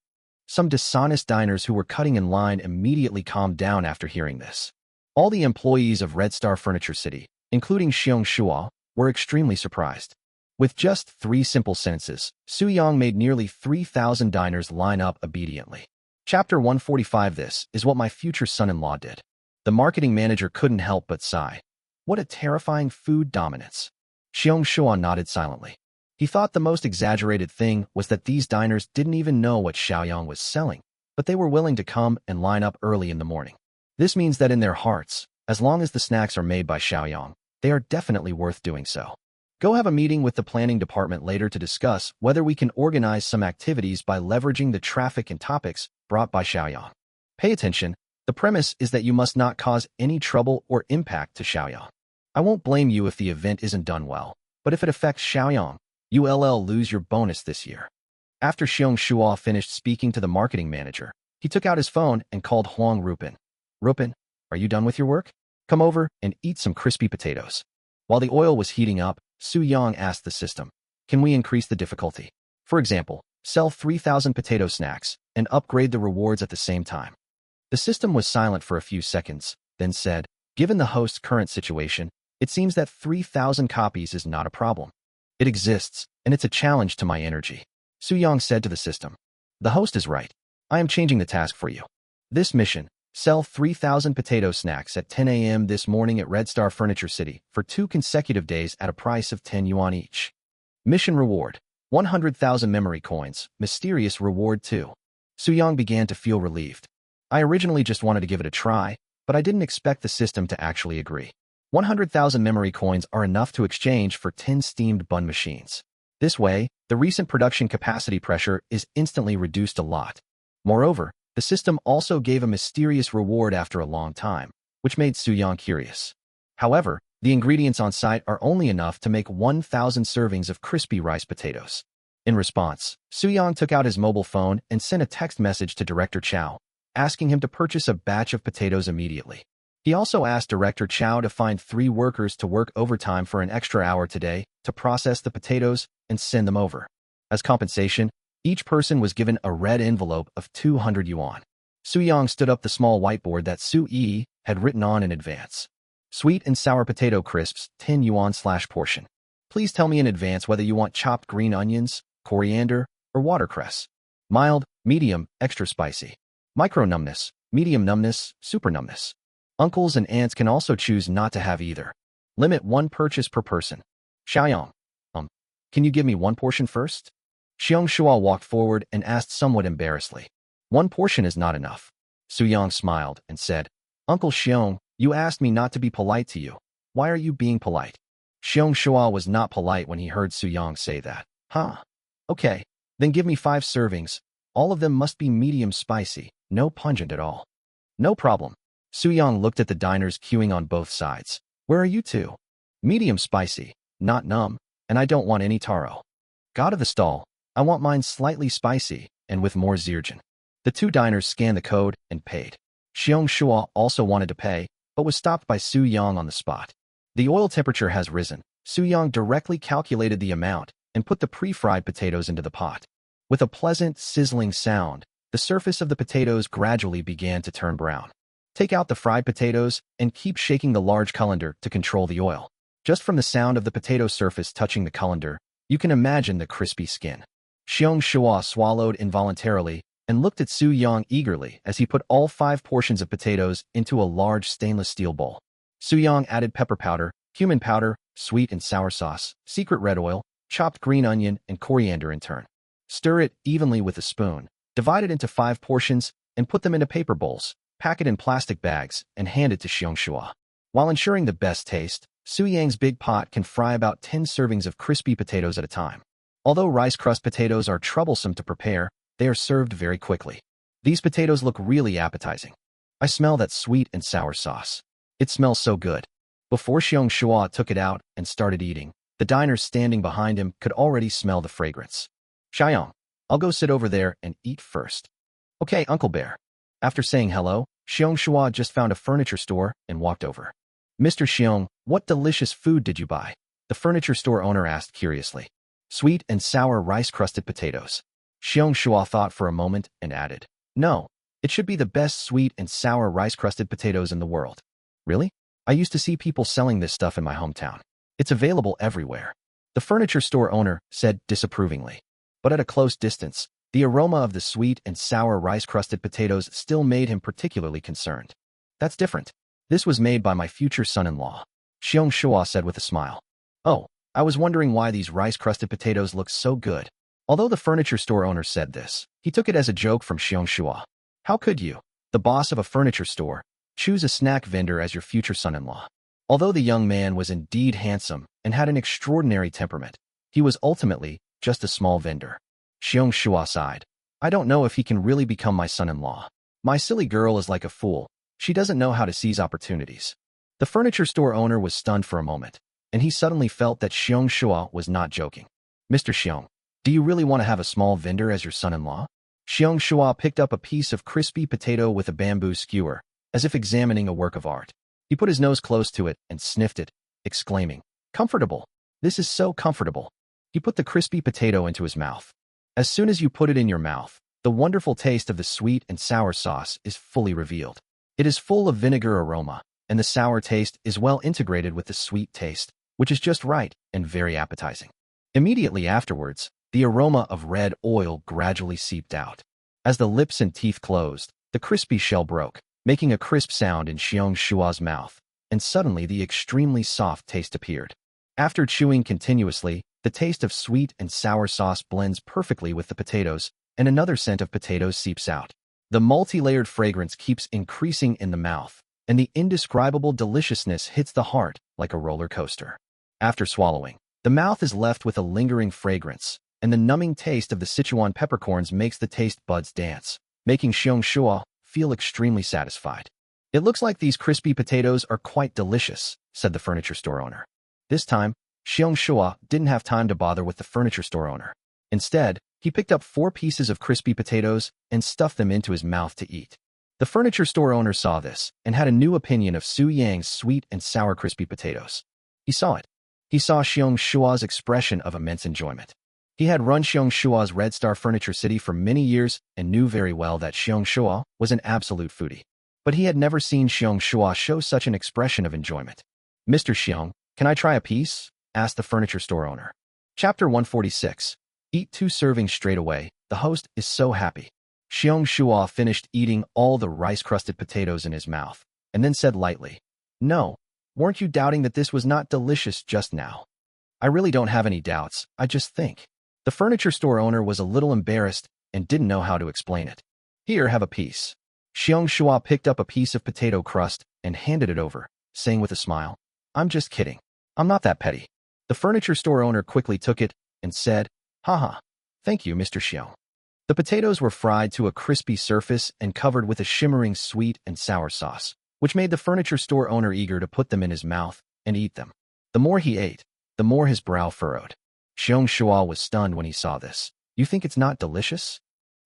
Some dishonest diners who were cutting in line immediately calmed down after hearing this. All the employees of Red Star Furniture City, including Xiong Shua, were extremely surprised. With just 3 simple sentences, Su Yang made nearly 3,000 diners line up obediently. Chapter 145. This is what my future son-in-law did. The marketing manager couldn't help but sigh. What a terrifying food dominance. Xiong Shua nodded silently. He thought the most exaggerated thing was that these diners didn't even know what Xiaoyang was selling, but they were willing to come and line up early in the morning. This means that in their hearts, as long as the snacks are made by Xiaoyang, they are definitely worth doing so. Go have a meeting with the planning department later to discuss whether we can organize some activities by leveraging the traffic and topics brought by Xiaoyang. Pay attention. The premise is that you must not cause any trouble or impact to Xiaoyang. I won't blame you if the event isn't done well, but if it affects Xiaoyang, you'll lose your bonus this year. After Xiong Shua finished speaking to the marketing manager, he took out his phone and called Huang Rupin. Rupin, are you done with your work? Come over and eat some crispy potatoes. While the oil was heating up, Su Yang asked the system, can we increase the difficulty? For example, sell 3,000 potato snacks and upgrade the rewards at the same time. The system was silent for a few seconds, then said, given the host's current situation, it seems that 3,000 copies is not a problem. It exists, and it's a challenge to my energy. Su Yang said to the system. The host is right. I am changing the task for you. This mission, sell 3,000 potato snacks at 10 a.m. this morning at Red Star Furniture City for 2 consecutive days at a price of 10 yuan each. Mission reward, 100,000 memory coins, mysterious reward 2. Su Yang began to feel relieved. I originally just wanted to give it a try, but I didn't expect the system to actually agree. 100,000 memory coins are enough to exchange for 10 steamed bun machines. This way, the recent production capacity pressure is instantly reduced a lot. Moreover, the system also gave a mysterious reward after a long time, which made Su Yang curious. However, the ingredients on site are only enough to make 1,000 servings of crispy rice potatoes. In response, Su Yang took out his mobile phone and sent a text message to Director Chow, asking him to purchase a batch of potatoes immediately. He also asked Director Chow to find 3 workers to work overtime for an extra hour today to process the potatoes and send them over. As compensation, each person was given a red envelope of 200 yuan. Su Yang stood up the small whiteboard that Su Yi had written on in advance. Sweet and sour potato crisps, 10 yuan/portion. Please tell me in advance whether you want chopped green onions, coriander, or watercress. Mild, medium, extra spicy. Micro numbness, medium numbness, super numbness. Uncles and aunts can also choose not to have either. Limit 1 purchase per person. Xiaoyang, can you give me 1 portion first? Xiong Shua walked forward and asked somewhat embarrassedly. 1 portion is not enough. Su Yang smiled and said, Uncle Xiong, you asked me not to be polite to you. Why are you being polite? Xiong Shua was not polite when he heard Su Yang say that. Huh. Okay, then give me 5 servings. All of them must be medium spicy, no pungent at all. No problem. Su Yang looked at the diners queuing on both sides. Where are you two? Medium spicy, not numb, and I don't want any taro. God of the stall, I want mine slightly spicy and with more zircon. The 2 diners scanned the code and paid. Xiong Shua also wanted to pay, but was stopped by Su Yang on the spot. The oil temperature has risen. Su Yang directly calculated the amount and put the pre-fried potatoes into the pot. With a pleasant, sizzling sound, the surface of the potatoes gradually began to turn brown. Take out the fried potatoes and keep shaking the large colander to control the oil. Just from the sound of the potato surface touching the colander, you can imagine the crispy skin. Xiong Shua swallowed involuntarily and looked at Su Yang eagerly as he put all 5 portions of potatoes into a large stainless steel bowl. Su Yang added pepper powder, cumin powder, sweet and sour sauce, secret red oil, chopped green onion, and coriander in turn. Stir it evenly with a spoon, divide it into 5 portions, and put them into paper bowls. Pack it in plastic bags, and hand it to Xiong Shua. While ensuring the best taste, Su Yang's big pot can fry about 10 servings of crispy potatoes at a time. Although rice crust potatoes are troublesome to prepare, they are served very quickly. These potatoes look really appetizing. I smell that sweet and sour sauce. It smells so good. Before Xiong Shua took it out and started eating, the diners standing behind him could already smell the fragrance. Xiaoyang, I'll go sit over there and eat first. Okay, Uncle Bear. After saying hello, Xiong Shua just found a furniture store and walked over. Mr. Xiong, what delicious food did you buy? The furniture store owner asked curiously. Sweet and sour rice-crusted potatoes. Xiong Shua thought for a moment and added, no, it should be the best sweet and sour rice-crusted potatoes in the world. Really? I used to see people selling this stuff in my hometown. It's available everywhere. The furniture store owner said disapprovingly. But at a close distance, the aroma of the sweet and sour rice-crusted potatoes still made him particularly concerned. That's different. This was made by my future son-in-law, Xiong Shua said with a smile. Oh, I was wondering why these rice-crusted potatoes look so good. Although the furniture store owner said this, he took it as a joke from Xiong Shua. How could you, the boss of a furniture store, choose a snack vendor as your future son-in-law? Although the young man was indeed handsome and had an extraordinary temperament, he was ultimately just a small vendor. Xiong Shua sighed. I don't know if he can really become my son-in-law. My silly girl is like a fool. She doesn't know how to seize opportunities. The furniture store owner was stunned for a moment, and he suddenly felt that Xiong Shua was not joking. Mr. Xiong, do you really want to have a small vendor as your son-in-law? Xiong Shua picked up a piece of crispy potato with a bamboo skewer, as if examining a work of art. He put his nose close to it and sniffed it, exclaiming, "Comfortable. This is so comfortable." He put the crispy potato into his mouth. As soon as you put it in your mouth, the wonderful taste of the sweet and sour sauce is fully revealed. It is full of vinegar aroma, and the sour taste is well integrated with the sweet taste, which is just right and very appetizing. Immediately afterwards, the aroma of red oil gradually seeped out. As the lips and teeth closed, the crispy shell broke, making a crisp sound in Xiong Shua's mouth, and suddenly the extremely soft taste appeared. After chewing continuously, the taste of sweet and sour sauce blends perfectly with the potatoes, and another scent of potatoes seeps out. The multi-layered fragrance keeps increasing in the mouth, and the indescribable deliciousness hits the heart like a roller coaster. After swallowing, the mouth is left with a lingering fragrance, and the numbing taste of the Sichuan peppercorns makes the taste buds dance, making Xiong Shua feel extremely satisfied. It looks like these crispy potatoes are quite delicious, said the furniture store owner. This time, Xiong Shua didn't have time to bother with the furniture store owner. Instead, he picked up 4 pieces of crispy potatoes and stuffed them into his mouth to eat. The furniture store owner saw this and had a new opinion of Su Yang's sweet and sour crispy potatoes. He saw it. He saw Xiong Shua's expression of immense enjoyment. He had run Xiong Shua's Red Star Furniture City for many years and knew very well that Xiong Shua was an absolute foodie. But he had never seen Xiong Shua show such an expression of enjoyment. Mr. Xiong, can I try a piece? Asked the furniture store owner. Chapter 146. Eat 2 servings straight away. The host is so happy. Xiong Shua finished eating all the rice-crusted potatoes in his mouth, and then said lightly, "No, weren't you doubting that this was not delicious just now?" "I really don't have any doubts, I just think." The furniture store owner was a little embarrassed and didn't know how to explain it. "Here, have a piece." Xiong Shua picked up a piece of potato crust and handed it over, saying with a smile, "I'm just kidding. I'm not that petty." The furniture store owner quickly took it and said, "Haha, thank you, Mr. Xiong." The potatoes were fried to a crispy surface and covered with a shimmering sweet and sour sauce, which made the furniture store owner eager to put them in his mouth and eat them. The more he ate, the more his brow furrowed. Xiong Shua was stunned when he saw this. "You think it's not delicious?"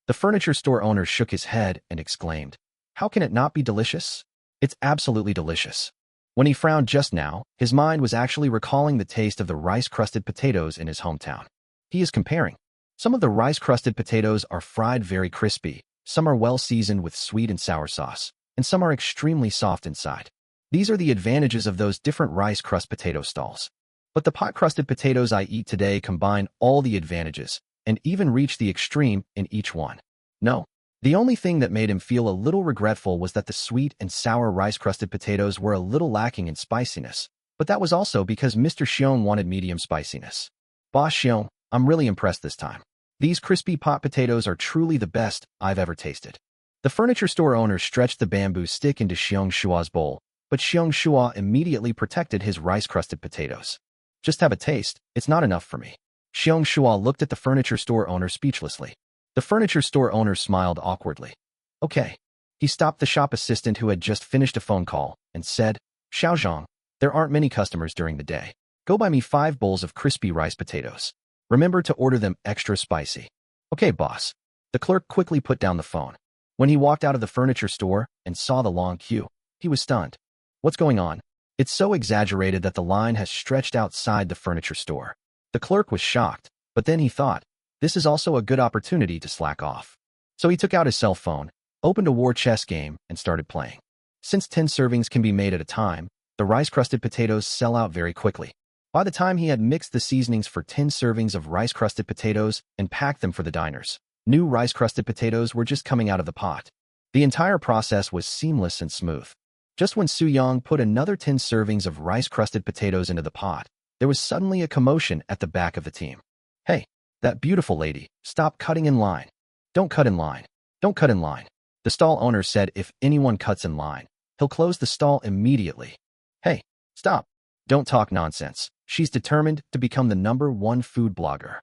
The furniture store owner shook his head and exclaimed, "How can it not be delicious? It's absolutely delicious." When he frowned just now, his mind was actually recalling the taste of the rice-crusted potatoes in his hometown. He is comparing. Some of the rice-crusted potatoes are fried very crispy, some are well seasoned with sweet and sour sauce, and some are extremely soft inside. These are the advantages of those different rice crust potato stalls. But the pot-crusted potatoes I eat today combine all the advantages, and even reach the extreme in each one. No, the only thing that made him feel a little regretful was that the sweet and sour rice-crusted potatoes were a little lacking in spiciness, but that was also because Mr. Xiong wanted medium spiciness. "Boss Xiong, I'm really impressed this time. These crispy pot potatoes are truly the best I've ever tasted." The furniture store owner stretched the bamboo stick into Xiong Shua's bowl, but Xiong Shua immediately protected his rice-crusted potatoes. "Just have a taste, it's not enough for me." Xiong Shua looked at the furniture store owner speechlessly. The furniture store owner smiled awkwardly. "Okay." He stopped the shop assistant who had just finished a phone call and said, "Xiaozhang, there aren't many customers during the day. Go buy me 5 bowls of crispy rice potatoes. Remember to order them extra spicy." "Okay, boss." The clerk quickly put down the phone. When he walked out of the furniture store and saw the long queue, he was stunned. What's going on? It's so exaggerated that the line has stretched outside the furniture store. The clerk was shocked, but then he thought, this is also a good opportunity to slack off. So he took out his cell phone, opened a war chess game, and started playing. Since 10 servings can be made at a time, The rice-crusted potatoes sell out very quickly. By the time he had mixed the seasonings for 10 servings of rice-crusted potatoes and packed them for the diners, new rice-crusted potatoes were just coming out of the pot. The entire process was seamless and smooth. Just when Soo-young put another 10 servings of rice-crusted potatoes into the pot, there was suddenly a commotion at the back of the team. "Hey, that beautiful lady, stop cutting in line. Don't cut in line. Don't cut in line." The stall owner said if anyone cuts in line, he'll close the stall immediately. "Hey, stop. Don't talk nonsense. She's determined to become the #1 food blogger."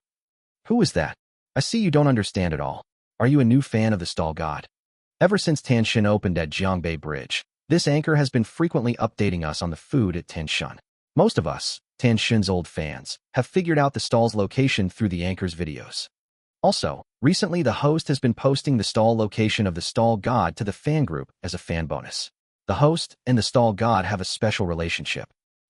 "Who is that? I see you don't understand at all. Are you a new fan of the stall god?" Ever since Tanshin opened at Jiangbei Bridge, this anchor has been frequently updating us on the food at Tanshin. Most of us, Tanshin's old fans, have figured out the stall's location through the anchor's videos. Also, recently the host has been posting the stall location of the stall god to the fan group as a fan bonus. The host and the stall god have a special relationship.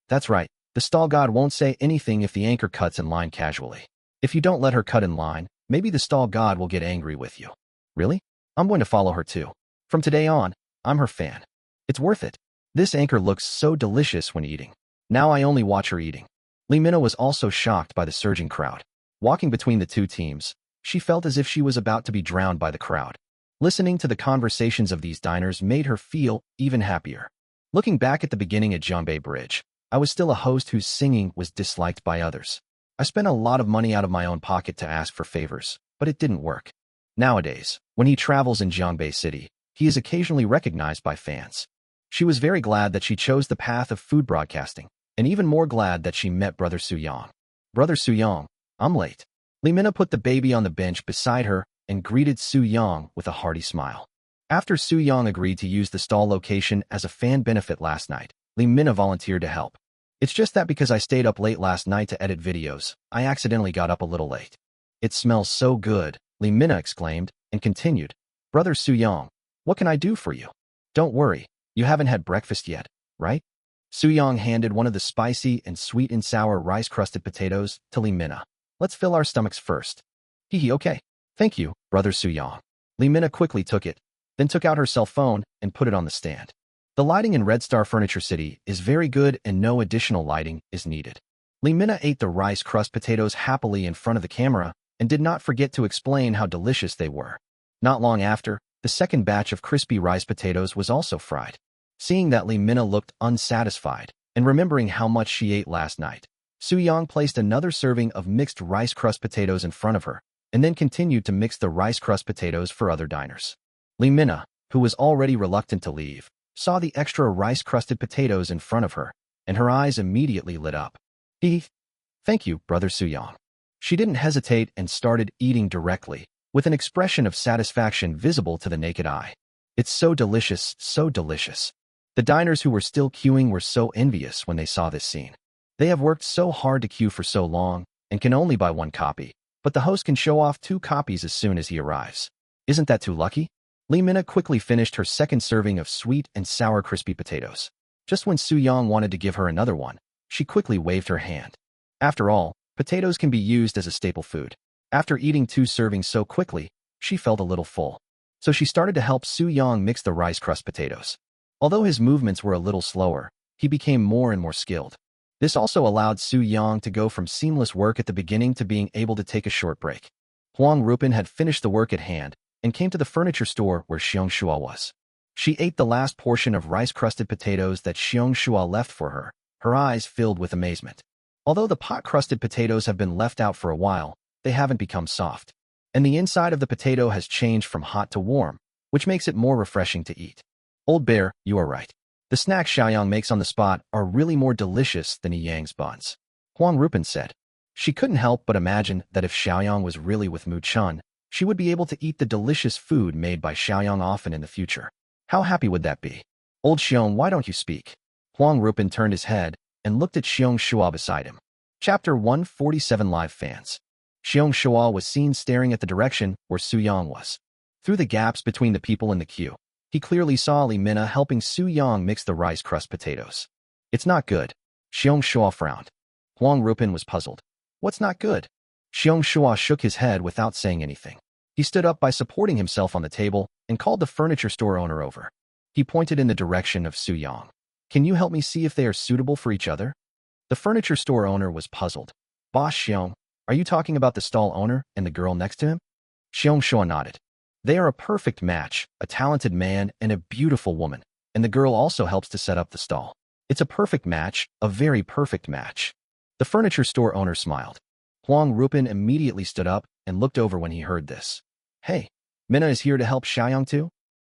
That's right, the stall god won't say anything if the anchor cuts in line casually. If you don't let her cut in line, maybe the stall god will get angry with you. Really? I'm going to follow her too. From today on, I'm her fan. It's worth it. This anchor looks so delicious when eating. Now I only watch her eating. Lee Minna was also shocked by the surging crowd. Walking between the two teams, she felt as if she was about to be drowned by the crowd. Listening to the conversations of these diners made her feel even happier. Looking back at the beginning at Jiangbei Bridge, I was still a host whose singing was disliked by others. I spent a lot of money out of my own pocket to ask for favors, but it didn't work. Nowadays, when he travels in Jiangbei City, he is occasionally recognized by fans. She was very glad that she chose the path of food broadcasting, and even more glad that she met Brother Soo-young. "Brother Soo-young, I'm late." Lee Minna put the baby on the bench beside her and greeted Soo-young with a hearty smile. After Soo-young agreed to use the stall location as a fan benefit last night, Lee Minna volunteered to help. "It's just that because I stayed up late last night to edit videos, I accidentally got up a little late." "It smells so good," Lee Minna exclaimed, and continued, "Brother Soo-young, what can I do for you? Don't worry, you haven't had breakfast yet, right?" Soo-young handed one of the spicy and sweet and sour rice-crusted potatoes to Lee Minna. "Let's fill our stomachs first." "Hee okay. Thank you, Brother Soo-young." Lee Minna quickly took it, then took out her cell phone and put it on the stand. The lighting in Red Star Furniture City is very good and no additional lighting is needed. Lee Minna ate the rice crust potatoes happily in front of the camera and did not forget to explain how delicious they were. Not long after, the second batch of crispy rice potatoes was also fried. Seeing that Lee Minna looked unsatisfied, and remembering how much she ate last night, Soo-young placed another serving of mixed rice crust potatoes in front of her, and then continued to mix the rice crust potatoes for other diners. Lee Minna, who was already reluctant to leave, saw the extra rice-crusted potatoes in front of her, and her eyes immediately lit up. Thank you, Brother Soo-young." She didn't hesitate and started eating directly, with an expression of satisfaction visible to the naked eye. "It's so delicious, so delicious." The diners who were still queuing were so envious when they saw this scene. They have worked so hard to queue for so long, and can only buy one copy, but the host can show off 2 copies as soon as he arrives. Isn't that too lucky? Lee Minna quickly finished her second serving of sweet and sour crispy potatoes. Just when Soo-young wanted to give her another one, she quickly waved her hand. After all, potatoes can be used as a staple food. After eating 2 servings so quickly, she felt a little full. So she started to help Soo-young mix the rice crust potatoes. Although his movements were a little slower, he became more and more skilled. This also allowed Soo-young to go from seamless work at the beginning to being able to take a short break. Huang Rupin had finished the work at hand and came to the furniture store where Xiong Shua was. She ate the last portion of rice-crusted potatoes that Xiong Shua left for her, her eyes filled with amazement. Although the pot-crusted potatoes have been left out for a while, they haven't become soft. And the inside of the potato has changed from hot to warm, which makes it more refreshing to eat. Old Bear, you are right. The snacks Xiaoyang makes on the spot are really more delicious than Yang's buns, Huang Rupin said. She couldn't help but imagine that if Xiaoyang was really with Mu Chun, she would be able to eat the delicious food made by Xiaoyang often in the future. How happy would that be? Old Xiong, why don't you speak? Huang Rupin turned his head and looked at Xiong Shua beside him. Chapter 147 Live Fans. Xiong Shua was seen staring at the direction where Soo-young was. Through the gaps between the people in the queue, he clearly saw Lee Minna helping Soo-young mix the rice crust potatoes. It's not good. Xiong Shua frowned. Huang Rupin was puzzled. What's not good? Xiong Shua shook his head without saying anything. He stood up by supporting himself on the table and called the furniture store owner over. He pointed in the direction of Soo-young. Can you help me see if they are suitable for each other? The furniture store owner was puzzled. Boss Xiong, are you talking about the stall owner and the girl next to him? Xiong Shua nodded. They are a perfect match, a talented man and a beautiful woman, and the girl also helps to set up the stall. It's a perfect match, a very perfect match. The furniture store owner smiled. Huang Rupin immediately stood up and looked over when he heard this. Hey, Minna is here to help Xiaoyang too?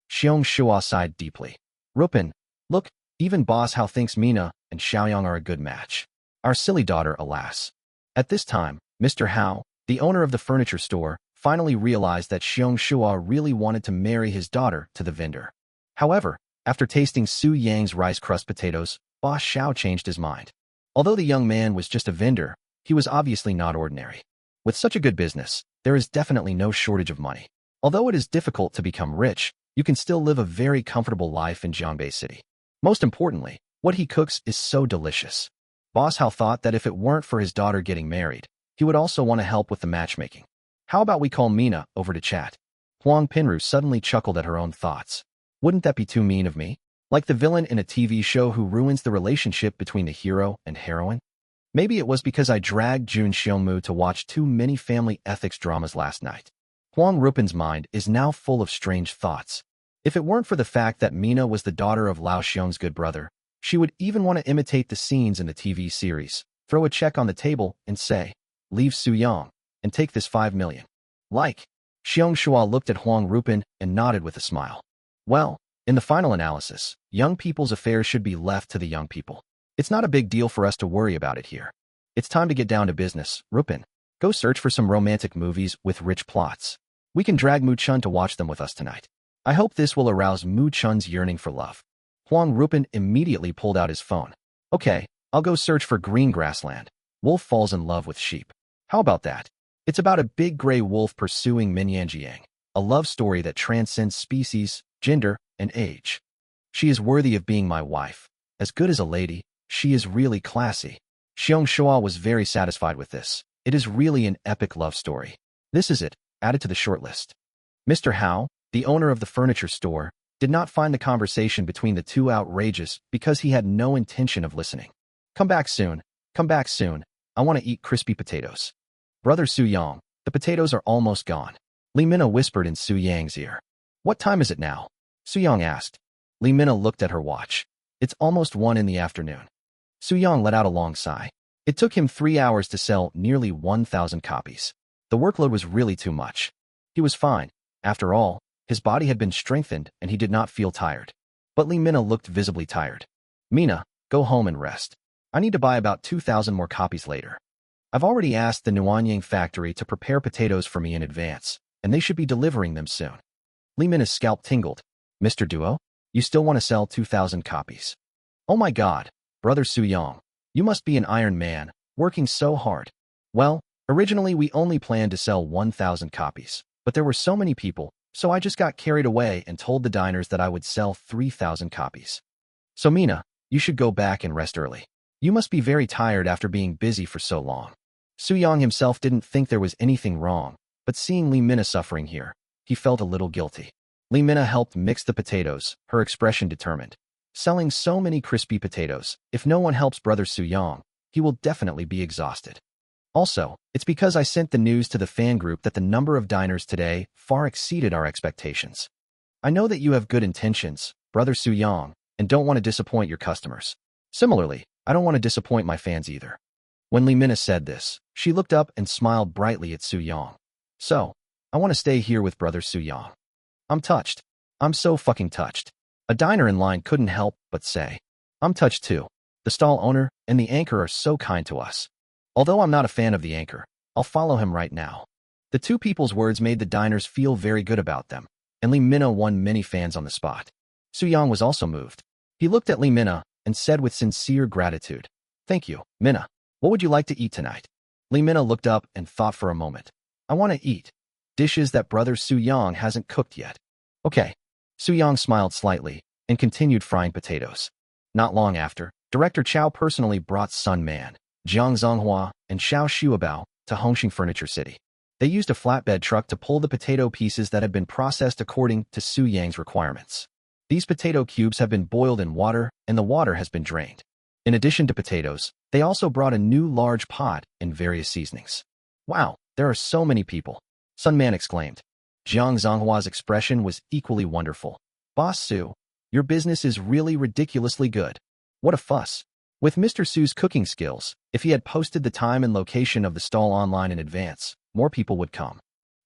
Xiong Shua sighed deeply. Rupin, look, even Boss Hao thinks Mina and Xiaoyang are a good match. Our silly daughter, alas. At this time, Mr. Hao, the owner of the furniture store, finally realized that Xiong Shua really wanted to marry his daughter to the vendor. However, after tasting Su Yang's rice crust potatoes, Boss Xiao changed his mind. Although the young man was just a vendor, he was obviously not ordinary. With such a good business, there is definitely no shortage of money. Although it is difficult to become rich, you can still live a very comfortable life in Jiangbei City. Most importantly, what he cooks is so delicious. Boss Hao thought that if it weren't for his daughter getting married, he would also want to help with the matchmaking. How about we call Mina over to chat? Huang Pinru suddenly chuckled at her own thoughts. Wouldn't that be too mean of me? Like the villain in a TV show who ruins the relationship between the hero and heroine? Maybe it was because I dragged Jun Xiongmu to watch too many family ethics dramas last night. Huang Rupin's mind is now full of strange thoughts. If it weren't for the fact that Mina was the daughter of Lao Xiong's good brother, she would even want to imitate the scenes in the TV series, throw a check on the table and say, leave Su Yang, and take this 5 million. Like. Xiong Shua looked at Huang Rupin and nodded with a smile. Well, in the final analysis, young people's affairs should be left to the young people. It's not a big deal for us to worry about it here. It's time to get down to business, Rupin. Go search for some romantic movies with rich plots. We can drag Mu Chun to watch them with us tonight. I hope this will arouse Mu Chun's yearning for love. Huang Rupin immediately pulled out his phone. Okay, I'll go search for Green Grassland. Wolf falls in love with sheep. How about that? It's about a big gray wolf pursuing Min Yanjiang, a love story that transcends species, gender, and age. She is worthy of being my wife. As good as a lady, she is really classy. Xiong Shua was very satisfied with this. It is really an epic love story. This is it, added to the shortlist. Mr. Hao, the owner of the furniture store, did not find the conversation between the two outrageous because he had no intention of listening. Come back soon. Come back soon. I want to eat crispy potatoes. Brother Su Yang, the potatoes are almost gone. Li Mina whispered in Su Yang's ear. What time is it now? Su Yang asked. Li Mina looked at her watch. It's almost 1 in the afternoon. Su Yang let out a long sigh. It took him 3 hours to sell nearly 1,000 copies. The workload was really too much. He was fine. After all, his body had been strengthened and he did not feel tired. But Li Mina looked visibly tired. Mina, go home and rest. I need to buy about 2,000 more copies later. I've already asked the Nuanyang factory to prepare potatoes for me in advance, and they should be delivering them soon. Li Mina's scalp tingled. Mr. Duo, you still want to sell 2,000 copies? Oh my god, Brother Su Yang, you must be an Iron Man, working so hard. Well, originally we only planned to sell 1,000 copies, but there were so many people, so I just got carried away and told the diners that I would sell 3,000 copies. So Mina, you should go back and rest early. You must be very tired after being busy for so long. Su Yang himself didn't think there was anything wrong, but seeing Li Mina suffering here, he felt a little guilty. Li Mina helped mix the potatoes, her expression determined. Selling so many crispy potatoes, if no one helps Brother Su Yang, he will definitely be exhausted. Also, it's because I sent the news to the fan group that the number of diners today far exceeded our expectations. I know that you have good intentions, Brother Su Yang, and don't want to disappoint your customers. Similarly, I don't want to disappoint my fans either. When Li Mina said this, she looked up and smiled brightly at Su Yang. So, I want to stay here with Brother Su Yang. I'm touched. I'm so fucking touched. A diner in line couldn't help but say, I'm touched too. The stall owner and the anchor are so kind to us. Although I'm not a fan of the anchor, I'll follow him right now. The two people's words made the diners feel very good about them, and Li Mina won many fans on the spot. Su Yang was also moved. He looked at Li Mina and said with sincere gratitude, Thank you, Mina. What would you like to eat tonight? Li Mina looked up and thought for a moment. I want to eat dishes that Brother Su Yang hasn't cooked yet. Okay. Su Yang smiled slightly and continued frying potatoes. Not long after, Director Chow personally brought Sun Man, Jiang Zonghua, and Xiao Shuabao to Hongqing Furniture City. They used a flatbed truck to pull the potato pieces that had been processed according to Su Yang's requirements. These potato cubes have been boiled in water, and the water has been drained. In addition to potatoes, they also brought a new large pot and various seasonings. Wow, there are so many people, Sun Man exclaimed. Jiang Zhonghua's expression was equally wonderful. Boss Su, your business is really ridiculously good. What a fuss. With Mr. Su's cooking skills, if he had posted the time and location of the stall online in advance, more people would come.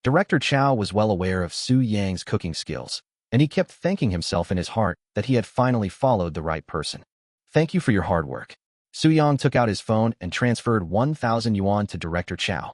Director Chow was well aware of Su Yang's cooking skills, and he kept thanking himself in his heart that he had finally followed the right person. Thank you for your hard work. Su Yang took out his phone and transferred 1,000 yuan to Director Chow.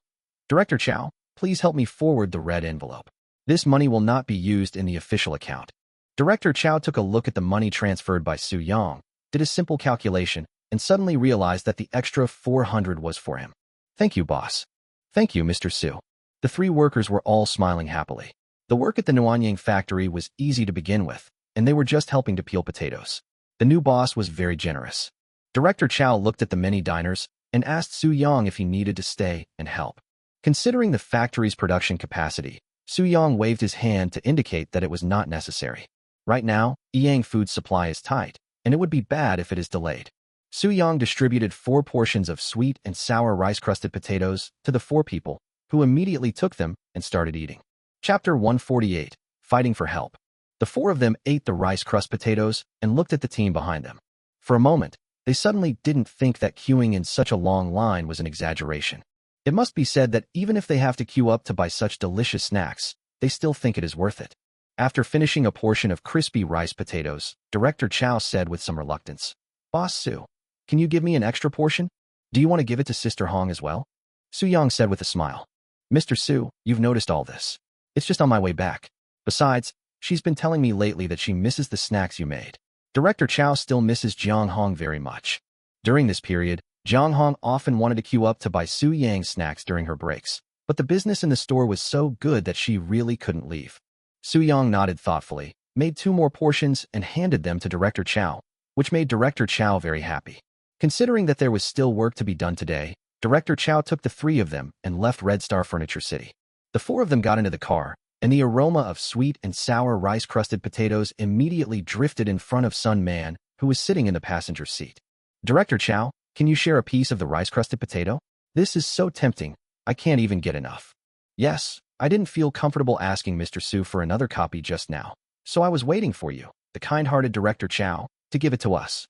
Director Chow, please help me forward the red envelope. This money will not be used in the official account. Director Chow took a look at the money transferred by Su Yang, did a simple calculation, and suddenly realized that the extra 400 was for him. Thank you, boss. Thank you, Mr. Su. The three workers were all smiling happily. The work at the Nuanyang factory was easy to begin with, and they were just helping to peel potatoes. The new boss was very generous. Director Chow looked at the many diners and asked Su Yang if he needed to stay and help. Considering the factory's production capacity, Su Yang waved his hand to indicate that it was not necessary. Right now, Yang food supply is tight, and it would be bad if it is delayed. Su Yang distributed 4 portions of sweet and sour rice-crusted potatoes to the 4 people, who immediately took them and started eating. Chapter 148, Fighting for Help. The 4 of them ate the rice crust potatoes and looked at the team behind them. For a moment, they suddenly didn't think that queuing in such a long line was an exaggeration. It must be said that even if they have to queue up to buy such delicious snacks, they still think it is worth it. After finishing a portion of crispy rice potatoes, Director Chow said with some reluctance, Boss Su, can you give me an extra portion? Do you want to give it to Sister Hong as well? Su Yang said with a smile. Mr. Su, you've noticed all this. It's just on my way back. Besides, she's been telling me lately that she misses the snacks you made. Director Chow still misses Jiang Hong very much. During this period, Jiang Hong often wanted to queue up to buy Su Yang's snacks during her breaks, but the business in the store was so good that she really couldn't leave. Su Yang nodded thoughtfully, made 2 more portions and handed them to Director Chow, which made Director Chow very happy. Considering that there was still work to be done today, Director Chow took the 3 of them and left Red Star Furniture City. The 4 of them got into the car, and the aroma of sweet and sour rice-crusted potatoes immediately drifted in front of Sun Man, who was sitting in the passenger seat. Director Chow, can you share a piece of the rice-crusted potato? This is so tempting, I can't even get enough. Yes, I didn't feel comfortable asking Mr. Su for another copy just now, so I was waiting for you, the kind-hearted Director Chow, to give it to us.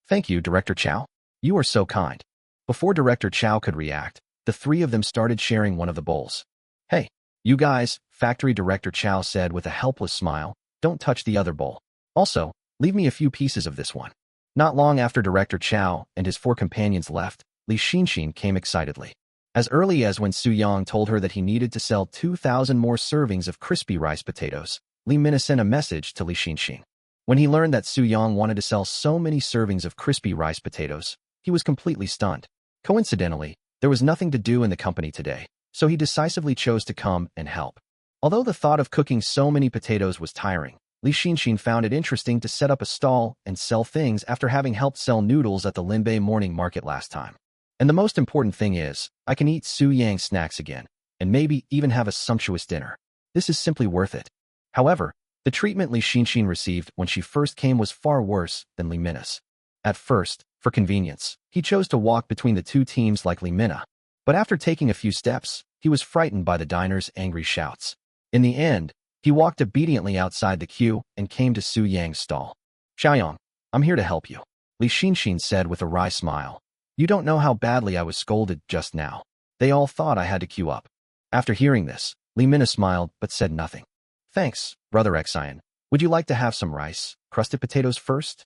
Thank you, Director Chow. You are so kind. Before Director Chow could react, the 3 of them started sharing one of the bowls. Hey, you guys, Factory Director Chow said with a helpless smile, don't touch the other bowl. Also, leave me a few pieces of this one. Not long after Director Chow and his 4 companions left, Li Xinxin came excitedly. As early as when Su Yang told her that he needed to sell 2,000 more servings of crispy rice potatoes, Li Mina sent a message to Li Xinxin. When he learned that Su Yang wanted to sell so many servings of crispy rice potatoes, he was completely stunned. Coincidentally, there was nothing to do in the company today, so he decisively chose to come and help. Although the thought of cooking so many potatoes was tiring, Li Xinxin found it interesting to set up a stall and sell things after having helped sell noodles at the Linbei morning market last time. And the most important thing is, I can eat Su Yang's snacks again, and maybe even have a sumptuous dinner. This is simply worth it. However, the treatment Li Xinxin received when she first came was far worse than Li Mina's. At first, for convenience, he chose to walk between the 2 teams like Li Mina. But after taking a few steps, he was frightened by the diners' angry shouts. In the end, he walked obediently outside the queue and came to Su Yang's stall. Xiaoyang, I'm here to help you, Li Xinxin said with a wry smile. You don't know how badly I was scolded just now. They all thought I had to queue up. After hearing this, Li Mina smiled but said nothing. Thanks, Brother Xian. Would you like to have some rice-crusted potatoes first?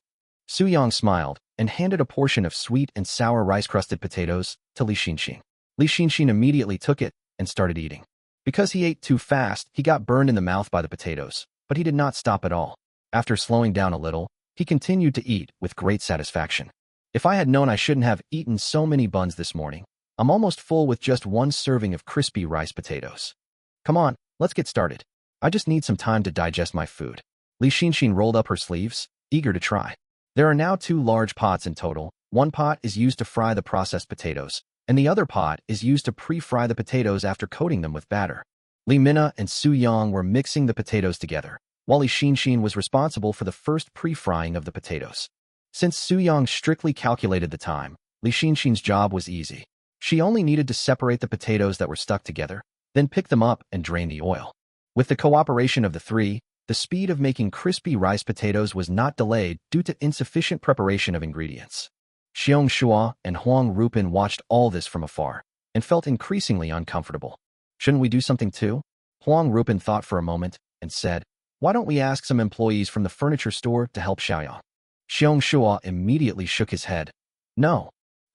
Su Yang smiled and handed a portion of sweet and sour rice-crusted potatoes to Li Xinxin. Li Xinxin immediately took it and started eating. Because he ate too fast, he got burned in the mouth by the potatoes, but he did not stop at all. After slowing down a little, he continued to eat with great satisfaction. If I had known I shouldn't have eaten so many buns this morning, I'm almost full with just 1 serving of crispy rice potatoes. Come on, let's get started. I just need some time to digest my food. Li Xinxin rolled up her sleeves, eager to try. There are now 2 large pots in total. 1 pot is used to fry the processed potatoes, and the other pot is used to pre-fry the potatoes after coating them with batter. Li Mina and Su Yang were mixing the potatoes together. while Li Xinshin was responsible for the first pre-frying of the potatoes. Since Su Yang strictly calculated the time, Li Xinshin's job was easy. She only needed to separate the potatoes that were stuck together, then pick them up and drain the oil. With the cooperation of the three, the speed of making crispy rice potatoes was not delayed due to insufficient preparation of ingredients. Xiong Shua and Huang Rupin watched all this from afar and felt increasingly uncomfortable. Shouldn't we do something too? Huang Rupin thought for a moment and said, why don't we ask some employees from the furniture store to help Xiaoyang? Xiong Shua immediately shook his head. No.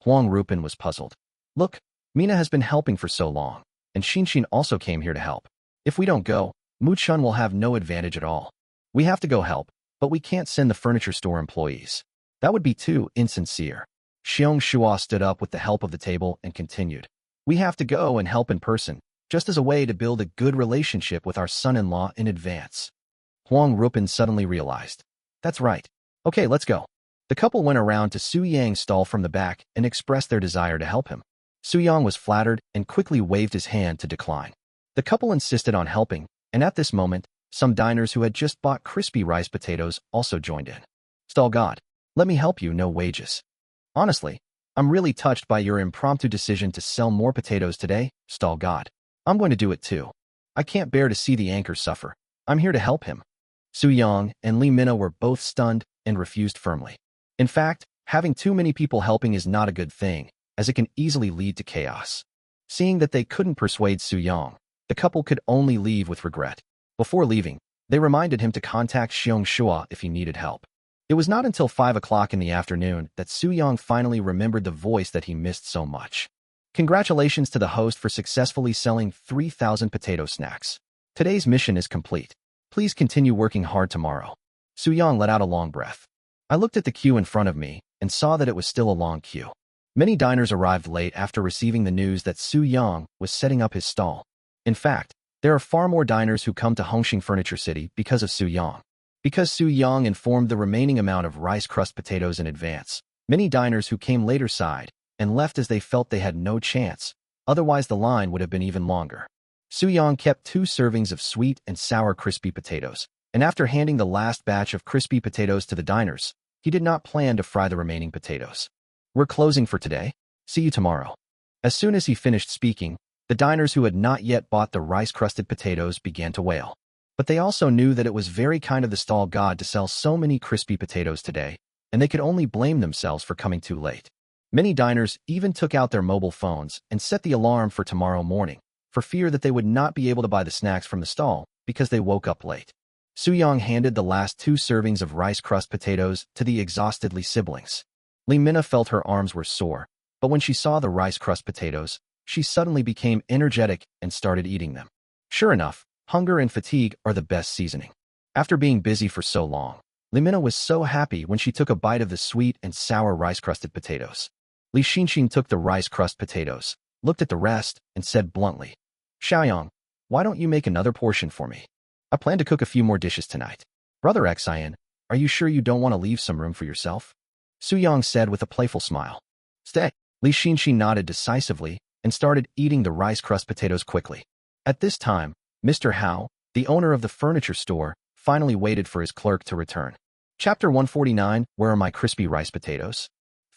Huang Rupin was puzzled. Look, Mina has been helping for so long, and Xinshin also came here to help. If we don't go, Mu Chun will have no advantage at all. We have to go help, but we can't send the furniture store employees. That would be too insincere. Xiong Shua stood up with the help of the table and continued. We have to go and help in person, just as a way to build a good relationship with our son-in-law in advance. Huang Rupin suddenly realized. That's right. Okay, let's go. The couple went around to Su Yang's stall from the back and expressed their desire to help him. Su Yang was flattered and quickly waved his hand to decline. The couple insisted on helping, and at this moment, some diners who had just bought crispy rice potatoes also joined in. Stall God, let me help you, no wages. Honestly, I'm really touched by your impromptu decision to sell more potatoes today, Stall God. I'm going to do it too. I can't bear to see the anchor suffer. I'm here to help him. Su Yang and Li Mina were both stunned and refused firmly. In fact, having too many people helping is not a good thing, as it can easily lead to chaos. Seeing that they couldn't persuade Su Yang, the couple could only leave with regret. Before leaving, they reminded him to contact Xiong Shua if he needed help. It was not until 5 o'clock in the afternoon that Su Yang finally remembered the voice that he missed so much. Congratulations to the host for successfully selling 3,000 potato snacks. Today's mission is complete. Please continue working hard tomorrow. Su Yang let out a long breath. I looked at the queue in front of me and saw that it was still a long queue. Many diners arrived late after receiving the news that Su Yang was setting up his stall. In fact, there are far more diners who come to Hongxing Furniture City because of Su Yang. Because Su Yang informed the remaining amount of rice crust potatoes in advance, many diners who came later sighed and left as they felt they had no chance, otherwise the line would have been even longer. Su Yang kept 2 servings of sweet and sour crispy potatoes, and after handing the last batch of crispy potatoes to the diners, he did not plan to fry the remaining potatoes. We're closing for today. See you tomorrow. As soon as he finished speaking, the diners who had not yet bought the rice-crusted potatoes began to wail. But they also knew that it was very kind of the stall god to sell so many crispy potatoes today, and they could only blame themselves for coming too late. Many diners even took out their mobile phones and set the alarm for tomorrow morning, for fear that they would not be able to buy the snacks from the stall because they woke up late. Su Yang handed the last 2 servings of rice crust potatoes to the exhausted Li siblings. Li Mina felt her arms were sore, but when she saw the rice crust potatoes, she suddenly became energetic and started eating them. Sure enough, hunger and fatigue are the best seasoning. After being busy for so long, Li Mina was so happy when she took a bite of the sweet and sour rice-crusted potatoes. Li Xinshin took the rice crust potatoes, looked at the rest, and said bluntly, Xiaoyang, why don't you make another portion for me? I plan to cook a few more dishes tonight. Brother Xian, are you sure you don't want to leave some room for yourself? Su Yang said with a playful smile. Stay. Li Xinshin nodded decisively and started eating the rice crust potatoes quickly. At this time, Mr. Hao, the owner of the furniture store, finally waited for his clerk to return. Chapter 149, Where are my crispy rice potatoes?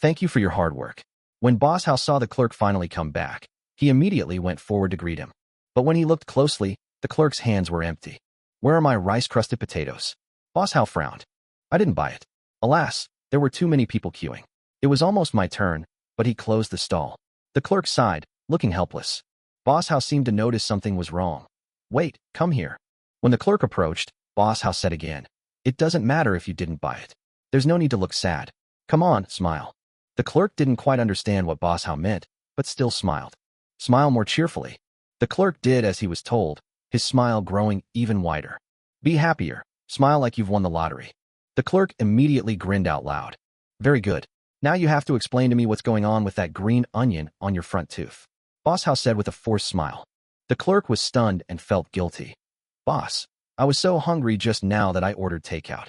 Thank you for your hard work. When Boss Hao saw the clerk finally come back, he immediately went forward to greet him. But when he looked closely, the clerk's hands were empty. Where are my rice-crusted potatoes? Boss Hao frowned. I didn't buy it. Alas, there were too many people queuing. It was almost my turn, but he closed the stall. The clerk sighed, looking helpless. Boss Hao seemed to notice something was wrong. Wait, come here. When the clerk approached, Boss Hao said again, it doesn't matter if you didn't buy it. There's no need to look sad. Come on, smile. The clerk didn't quite understand what Boss Hao meant, but still smiled. Smile more cheerfully. The clerk did as he was told, his smile growing even wider. Be happier. Smile like you've won the lottery. The clerk immediately grinned out loud. Very good. Now you have to explain to me what's going on with that green onion on your front tooth. Boss Hao said with a forced smile. The clerk was stunned and felt guilty. Boss, I was so hungry just now that I ordered takeout.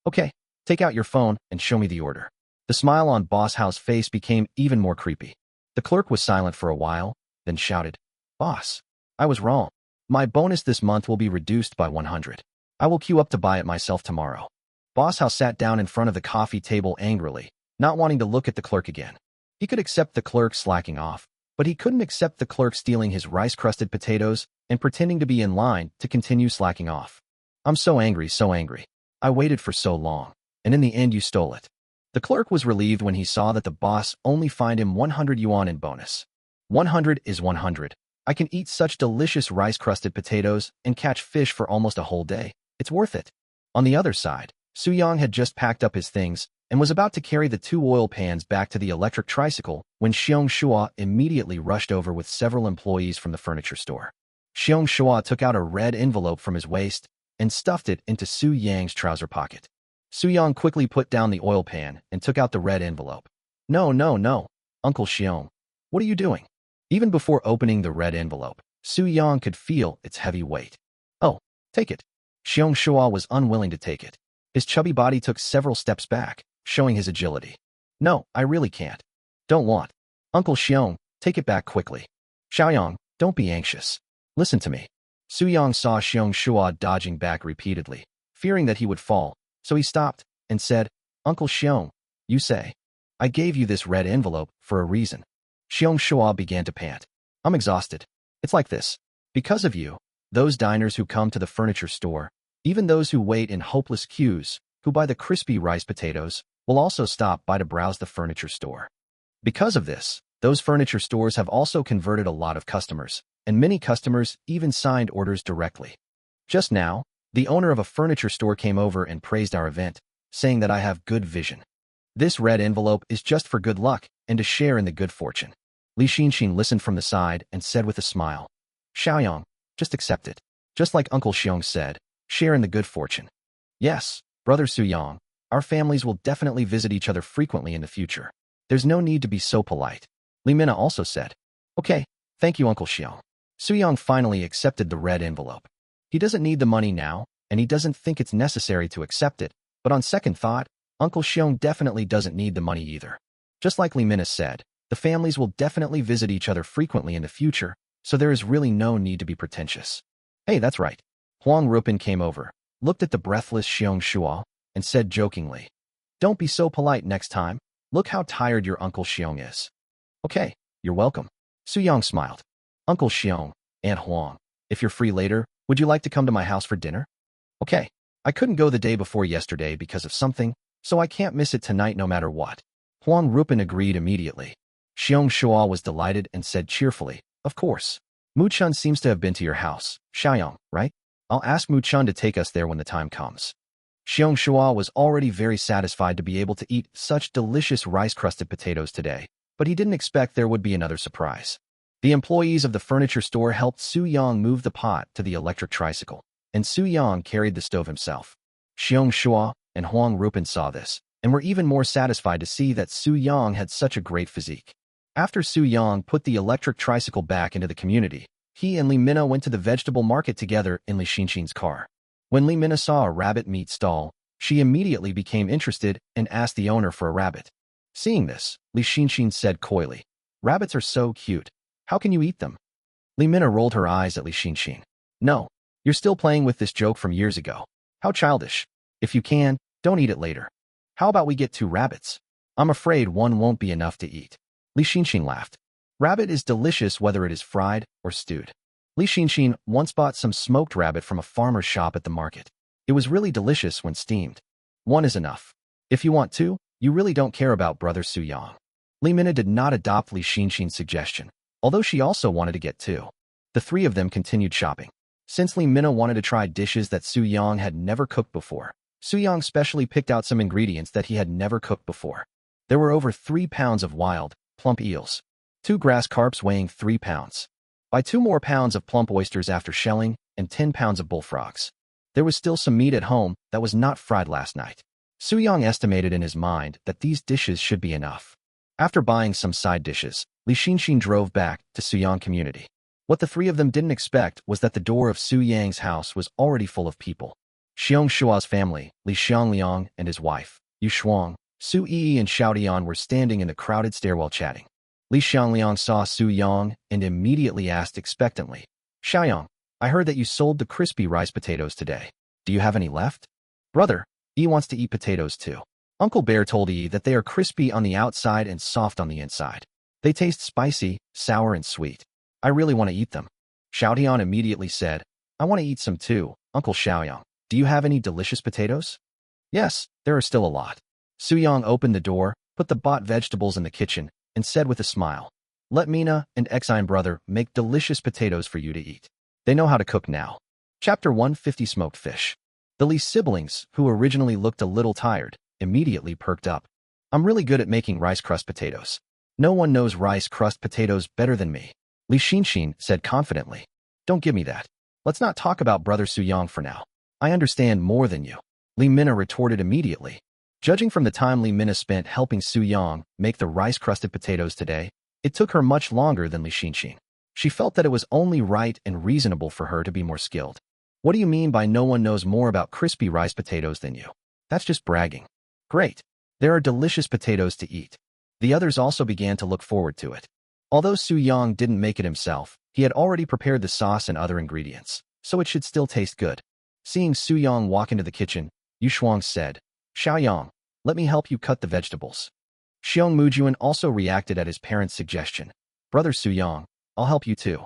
Okay, take out your phone and show me the order. The smile on Boss Hao's face became even more creepy. The clerk was silent for a while, then shouted, Boss, I was wrong. My bonus this month will be reduced by 100. I will queue up to buy it myself tomorrow. Boss Hao sat down in front of the coffee table angrily, not wanting to look at the clerk again. He could accept the clerk slacking off, but he couldn't accept the clerk stealing his rice-crusted potatoes and pretending to be in line to continue slacking off. I'm so angry, so angry. I waited for so long, and in the end you stole it. The clerk was relieved when he saw that the boss only fined him 100 yuan in bonus. 100 is 100. I can eat such delicious rice-crusted potatoes and catch fish for almost a whole day. It's worth it. On the other side, Su Yang had just packed up his things and was about to carry the 2 oil pans back to the electric tricycle when Xiong Shua immediately rushed over with several employees from the furniture store. Xiong Shua took out a red envelope from his waist and stuffed it into Su Yang's trouser pocket. Su Yang quickly put down the oil pan and took out the red envelope. No, no, no, Uncle Xiong. What are you doing? Even before opening the red envelope, Su Yang could feel its heavy weight. Oh, take it. Xiong Shua was unwilling to take it. His chubby body took several steps back, showing his agility. No, I really can't. Don't want. Uncle Xiong, take it back quickly. Xiaoyang, don't be anxious. Listen to me. Su Yang saw Xiong Shua dodging back repeatedly, fearing that he would fall, so he stopped and said, Uncle Xiong, you say. I gave you this red envelope for a reason. Xiong Shua began to pant. I'm exhausted. It's like this. Because of you, those diners who come to the furniture store, even those who wait in hopeless queues, who buy the crispy rice potatoes, will also stop by to browse the furniture store. Because of this, those furniture stores have also converted a lot of customers, and many customers even signed orders directly. Just now, the owner of a furniture store came over and praised our event, saying that I have good vision. This red envelope is just for good luck and to share in the good fortune. Li Xinxin listened from the side and said with a smile, Xiaoyang, just accept it. Just like Uncle Xiong said, share in the good fortune. Yes, Brother Su Yang, our families will definitely visit each other frequently in the future. There's no need to be so polite. Li Mina also said, Okay, thank you Uncle Xiong. Su Yang finally accepted the red envelope. He doesn't need the money now, and he doesn't think it's necessary to accept it, but on second thought, Uncle Xiong definitely doesn't need the money either. Just like Li Mina said, the families will definitely visit each other frequently in the future, so there is really no need to be pretentious. Hey, that's right. Huang Rupin came over, looked at the breathless Xiong Shua, and said jokingly, Don't be so polite next time. Look how tired your Uncle Xiong is. Okay, you're welcome. Su Yang smiled. Uncle Xiong, Aunt Huang, if you're free later, would you like to come to my house for dinner? Okay, I couldn't go the day before yesterday because of something, so I can't miss it tonight no matter what. Huang Rupin agreed immediately. Xiong Shua was delighted and said cheerfully, Of course. Mu Chun seems to have been to your house, Xiaoyang, right? I'll ask Mu Chun to take us there when the time comes. Xiong Shua was already very satisfied to be able to eat such delicious rice-crusted potatoes today, but he didn't expect there would be another surprise. The employees of the furniture store helped Su Yang move the pot to the electric tricycle, and Su Yang carried the stove himself. Xiong Shua and Huang Rupin saw this, and were even more satisfied to see that Su Yang had such a great physique. After Su Yang put the electric tricycle back into the community, he and Li Mina went to the vegetable market together in Li Xinxin's car. When Li Mina saw a rabbit meat stall, she immediately became interested and asked the owner for a rabbit. Seeing this, Li Xinxin said coyly, Rabbits are so cute. How can you eat them? Li Mina rolled her eyes at Li Xinxin. No, you're still playing with this joke from years ago. How childish. If you can, don't eat it later. How about we get 2 rabbits? I'm afraid one won't be enough to eat. Li Xinxin laughed. Rabbit is delicious whether it is fried or stewed. Li Xinxin once bought some smoked rabbit from a farmer's shop at the market. It was really delicious when steamed. 1 is enough. If you want 2, you really don't care about Brother Su Yang. Li Mina did not adopt Li Xinxin's suggestion, although she also wanted to get 2. The 3 of them continued shopping. Since Li Mina wanted to try dishes that Su Yang had never cooked before, Su Yang specially picked out some ingredients that he had never cooked before. There were over 3 pounds of wild, plump eels, 2 grass carps weighing 3 pounds. Buy 2 more pounds of plump oysters after shelling, and 10 pounds of bullfrogs. There was still some meat at home that was not fried last night. Su Yang estimated in his mind that these dishes should be enough. After buying some side dishes, Li Xinxin drove back to Su Yang community. What the 3 of them didn't expect was that the door of Su Yang's house was already full of people. Xiong Shua's family, Li Xiangliang and his wife, Yu Shuang, Su Yi and Xiao Dian were standing in the crowded stairwell chatting. Li Xiangliang saw Su Yang and immediately asked expectantly, Xiaoyang, I heard that you sold the crispy rice potatoes today. Do you have any left? Brother, Yi wants to eat potatoes too. Uncle Bear told Yi that they are crispy on the outside and soft on the inside. They taste spicy, sour, and sweet. I really want to eat them. Xiaotian immediately said, I want to eat some too, Uncle Xiaoyang. Do you have any delicious potatoes? Yes, there are still a lot. Suyang opened the door, put the bought vegetables in the kitchen, and said with a smile, let Mina and Exine brother make delicious potatoes for you to eat. They know how to cook now. Chapter 150 Smoked Fish. The Lee siblings, who originally looked a little tired, immediately perked up. I'm really good at making rice crust potatoes. No one knows rice crust potatoes better than me. Li Xinshin said confidently. Don't give me that. Let's not talk about brother Suyang for now. I understand more than you. Li Mina retorted immediately. Judging from the time Li Mina spent helping Suyang make the rice-crusted potatoes today, it took her much longer than Li Xinshin. She felt that it was only right and reasonable for her to be more skilled. What do you mean by no one knows more about crispy rice potatoes than you? That's just bragging. Great. There are delicious potatoes to eat. The others also began to look forward to it. Although Suyang didn't make it himself, he had already prepared the sauce and other ingredients, so it should still taste good. Seeing Suyang walk into the kitchen, Yu Shuang said, Xiaoyang, let me help you cut the vegetables. Xiong Mujuan also reacted at his parents' suggestion. Brother Suyang, I'll help you too.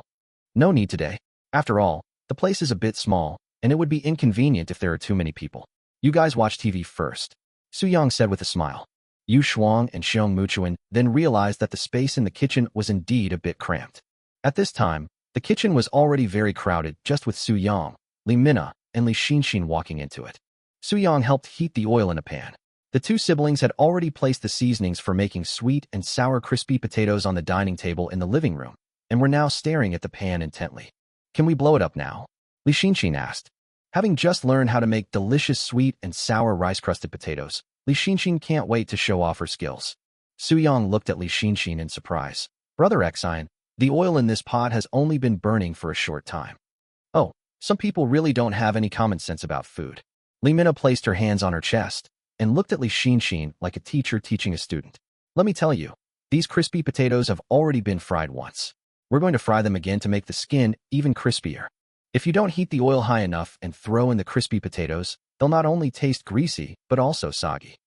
No need today. After all, the place is a bit small, and it would be inconvenient if there are too many people. You guys watch TV first, Suyang said with a smile. Yu Shuang and Xiong Muchuan then realized that the space in the kitchen was indeed a bit cramped. At this time, the kitchen was already very crowded just with Suyang, Li Mina, and Li Xinshin walking into it. Suyang helped heat the oil in a pan. The two siblings had already placed the seasonings for making sweet and sour crispy potatoes on the dining table in the living room, and were now staring at the pan intently. Can we blow it up now? Li Xinshin asked. Having just learned how to make delicious sweet and sour rice-crusted potatoes, Li Xinshin can't wait to show off her skills. Suyang looked at Li Xinshin in surprise. Brother Exine, the oil in this pot has only been burning for a short time. Oh, some people really don't have any common sense about food. Li Mina placed her hands on her chest and looked at Li Xinshin like a teacher teaching a student. Let me tell you, these crispy potatoes have already been fried once. We're going to fry them again to make the skin even crispier. If you don't heat the oil high enough and throw in the crispy potatoes, they'll not only taste greasy, but also soggy.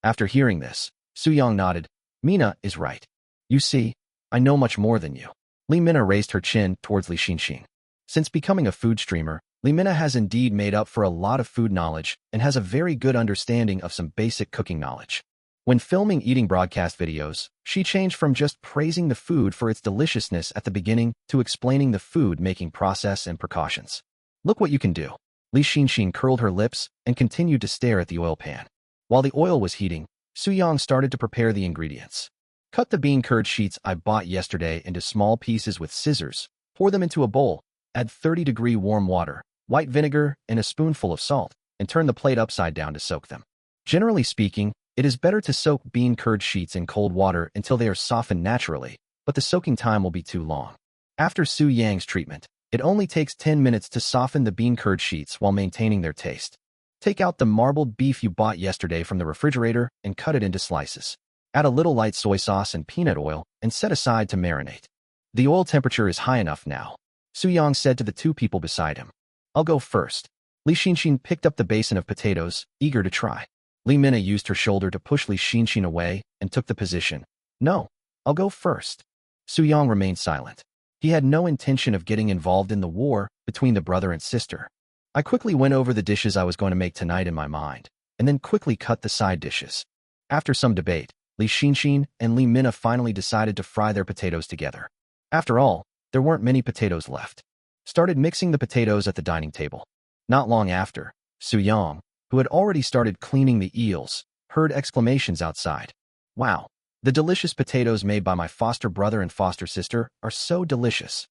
After hearing this, Suyang nodded. Mina is right. You see, I know much more than you. Li Mina raised her chin towards Li Xinshin. Since becoming a food streamer, Li Mina has indeed made up for a lot of food knowledge and has a very good understanding of some basic cooking knowledge. When filming eating broadcast videos, she changed from just praising the food for its deliciousness at the beginning to explaining the food-making process and precautions. Look what you can do. Li Xinshin curled her lips and continued to stare at the oil pan. While the oil was heating, Suyang started to prepare the ingredients. Cut the bean curd sheets I bought yesterday into small pieces with scissors, pour them into a bowl, add 30-degree warm water, white vinegar, and a spoonful of salt, and turn the plate upside down to soak them. Generally speaking, it is better to soak bean curd sheets in cold water until they are softened naturally, but the soaking time will be too long. After Su Yang's treatment, it only takes 10 minutes to soften the bean curd sheets while maintaining their taste. Take out the marbled beef you bought yesterday from the refrigerator and cut it into slices. Add a little light soy sauce and peanut oil and set aside to marinate. The oil temperature is high enough now, Su Yang said to the two people beside him. I'll go first. Li Xinshin picked up the basin of potatoes, eager to try. Li Mina used her shoulder to push Li Xinshin away and took the position. No, I'll go first. Su Yang remained silent. He had no intention of getting involved in the war between the brother and sister. I quickly went over the dishes I was going to make tonight in my mind, and then quickly cut the side dishes. After some debate, Li Xinshin and Li Mina finally decided to fry their potatoes together. After all, there weren't many potatoes left. Started mixing the potatoes at the dining table. Not long after, Su Yang, who had already started cleaning the eels, heard exclamations outside. Wow, the delicious potatoes made by my foster brother and foster sister are so delicious.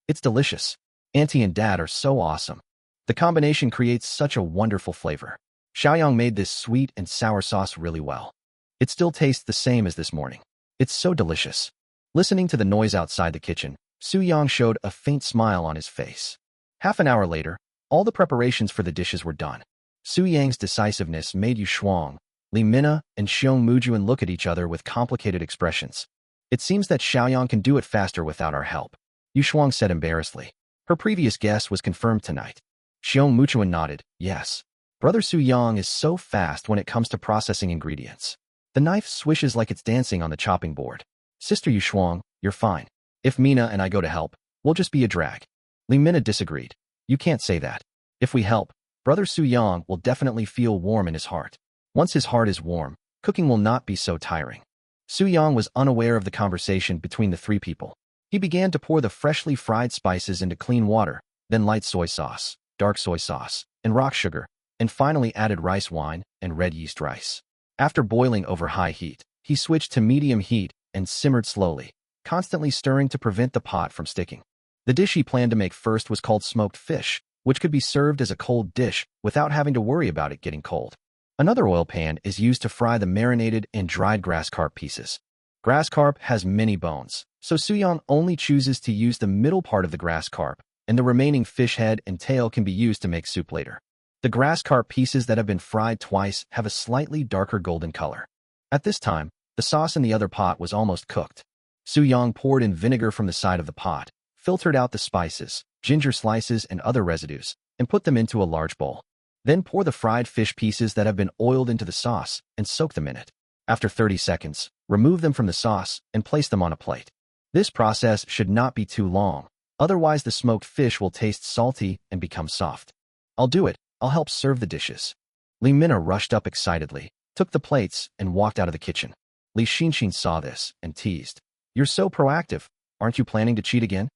It's delicious. Auntie and Dad are so awesome. The combination creates such a wonderful flavor. Xiaoyang made this sweet and sour sauce really well. It still tastes the same as this morning. It's so delicious. Listening to the noise outside the kitchen, Su Yang showed a faint smile on his face. Half an hour later, all the preparations for the dishes were done. Su Yang's decisiveness made Yu Shuang, Li Mina, and Xiong Mujuan look at each other with complicated expressions. It seems that Xiaoyang can do it faster without our help, Yu Shuang said embarrassedly. Her previous guess was confirmed tonight. Xiong Muchuan nodded, yes. Brother Su Yang is so fast when it comes to processing ingredients. The knife swishes like it's dancing on the chopping board. Sister Yu Shuang, you're fine. If Mina and I go to help, we'll just be a drag. Li Mina disagreed. You can't say that. If we help, Brother Su Yang will definitely feel warm in his heart. Once his heart is warm, cooking will not be so tiring. Su Yang was unaware of the conversation between the three people. He began to pour the freshly fried spices into clean water, then light soy sauce, dark soy sauce, and rock sugar, and finally added rice wine and red yeast rice. After boiling over high heat, he switched to medium heat and simmered slowly, constantly stirring to prevent the pot from sticking. The dish he planned to make first was called smoked fish, which could be served as a cold dish without having to worry about it getting cold. Another oil pan is used to fry the marinated and dried grass carp pieces. Grass carp has many bones, so Suyang only chooses to use the middle part of the grass carp, and the remaining fish head and tail can be used to make soup later. The grass carp pieces that have been fried twice have a slightly darker golden color. At this time, the sauce in the other pot was almost cooked. Suyang poured in vinegar from the side of the pot, filtered out the spices, ginger slices, and other residues, and put them into a large bowl. Then pour the fried fish pieces that have been oiled into the sauce and soak them in it. After 30 seconds, remove them from the sauce and place them on a plate. This process should not be too long, otherwise the smoked fish will taste salty and become soft. I'll do it. I'll help serve the dishes. Li Mina rushed up excitedly, took the plates, and walked out of the kitchen. Li Xinxin saw this and teased. You're so proactive. Aren't you planning to cheat again?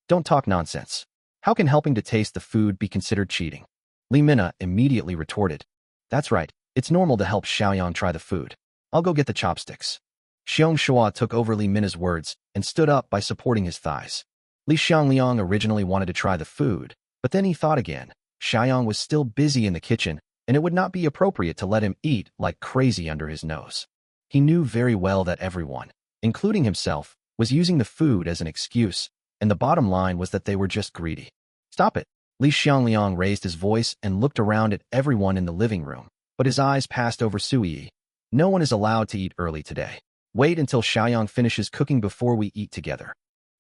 Don't talk nonsense. How can helping to taste the food be considered cheating? Li Mina immediately retorted. That's right. It's normal to help Xiaoyang try the food. I'll go get the chopsticks. Xiong Shua took over Li Mina's words and stood up by supporting his thighs. Li Xiangliang originally wanted to try the food, but then he thought again. Xiaoyang was still busy in the kitchen, and it would not be appropriate to let him eat like crazy under his nose. He knew very well that everyone, including himself, was using the food as an excuse, and the bottom line was that they were just greedy. Stop it! Li Xiangliang raised his voice and looked around at everyone in the living room, but his eyes passed over Sui. No one is allowed to eat early today. Wait until Xiaoyang finishes cooking before we eat together.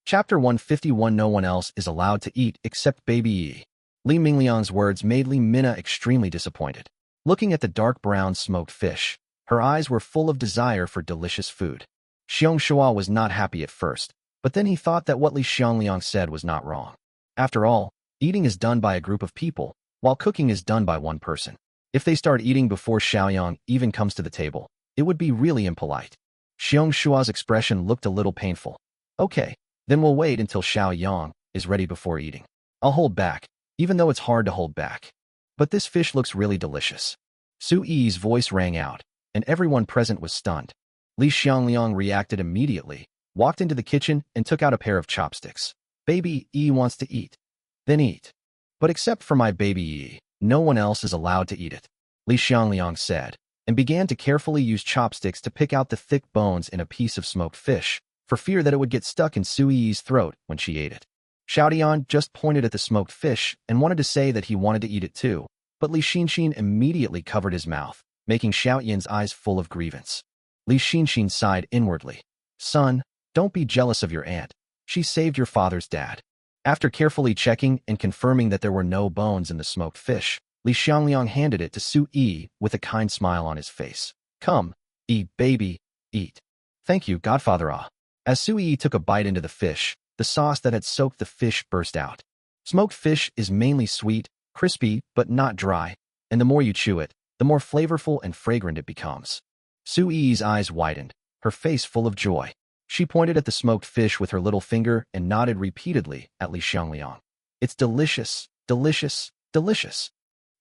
Chapter 151. No one else is allowed to eat except Baby Yi. Li Mingliang's words made Li Mina extremely disappointed. Looking at the dark brown smoked fish, her eyes were full of desire for delicious food. Xiong Shua was not happy at first, but then he thought that what Li Xiangliang said was not wrong. After all, eating is done by a group of people, while cooking is done by one person. If they start eating before Xiaoyang even comes to the table, it would be really impolite. Xiong Shua's expression looked a little painful. Okay, then we'll wait until Xiaoyang is ready before eating. I'll hold back, even though it's hard to hold back. But this fish looks really delicious. Su Yi's voice rang out, and everyone present was stunned. Li Xiangliang reacted immediately, walked into the kitchen, and took out a pair of chopsticks. Baby Yi wants to eat. Then eat. But except for my Baby Yi, no one else is allowed to eat it, Li Xiangliang said, and began to carefully use chopsticks to pick out the thick bones in a piece of smoked fish, for fear that it would get stuck in Sui Yi's throat when she ate it. Xiaotian just pointed at the smoked fish and wanted to say that he wanted to eat it too, but Li Xinxin immediately covered his mouth, making Xiaotian's eyes full of grievance. Li Xinxin sighed inwardly. Son, don't be jealous of your aunt. She saved your father's dad. After carefully checking and confirming that there were no bones in the smoked fish, Li Xiangliang handed it to Su Yi with a kind smile on his face. Come, eat, baby, eat. Thank you, Godfather Ah. As Su Yi took a bite into the fish, the sauce that had soaked the fish burst out. Smoked fish is mainly sweet, crispy, but not dry, and the more you chew it, the more flavorful and fragrant it becomes. Su Yi's eyes widened, her face full of joy. She pointed at the smoked fish with her little finger and nodded repeatedly at Li Xiangliang. It's delicious, delicious, delicious.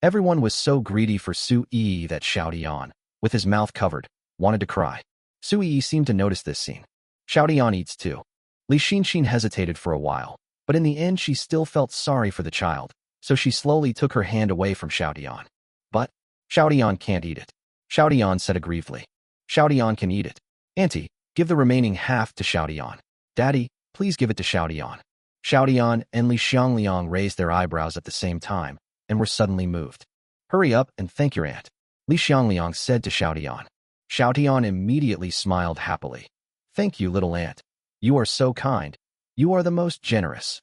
Everyone was so greedy for Su Yi that Xiaotian, with his mouth covered, wanted to cry. Su Yi seemed to notice this scene. Xiaotian eats too. Li Xinxin hesitated for a while, but in the end she still felt sorry for the child, so she slowly took her hand away from Xiaotian. But Xiaotian can't eat it. Xiaotian said aggrievely. Xiaotian can eat it. Auntie, give the remaining half to Xiaotian. Daddy, please give it to Xiaotian. Xiaotian and Li Xiangliang raised their eyebrows at the same time and were suddenly moved. Hurry up and thank your aunt, Li Xiangliang said to Xiaotian. Xiaotian immediately smiled happily. Thank you, little aunt. You are so kind. You are the most generous.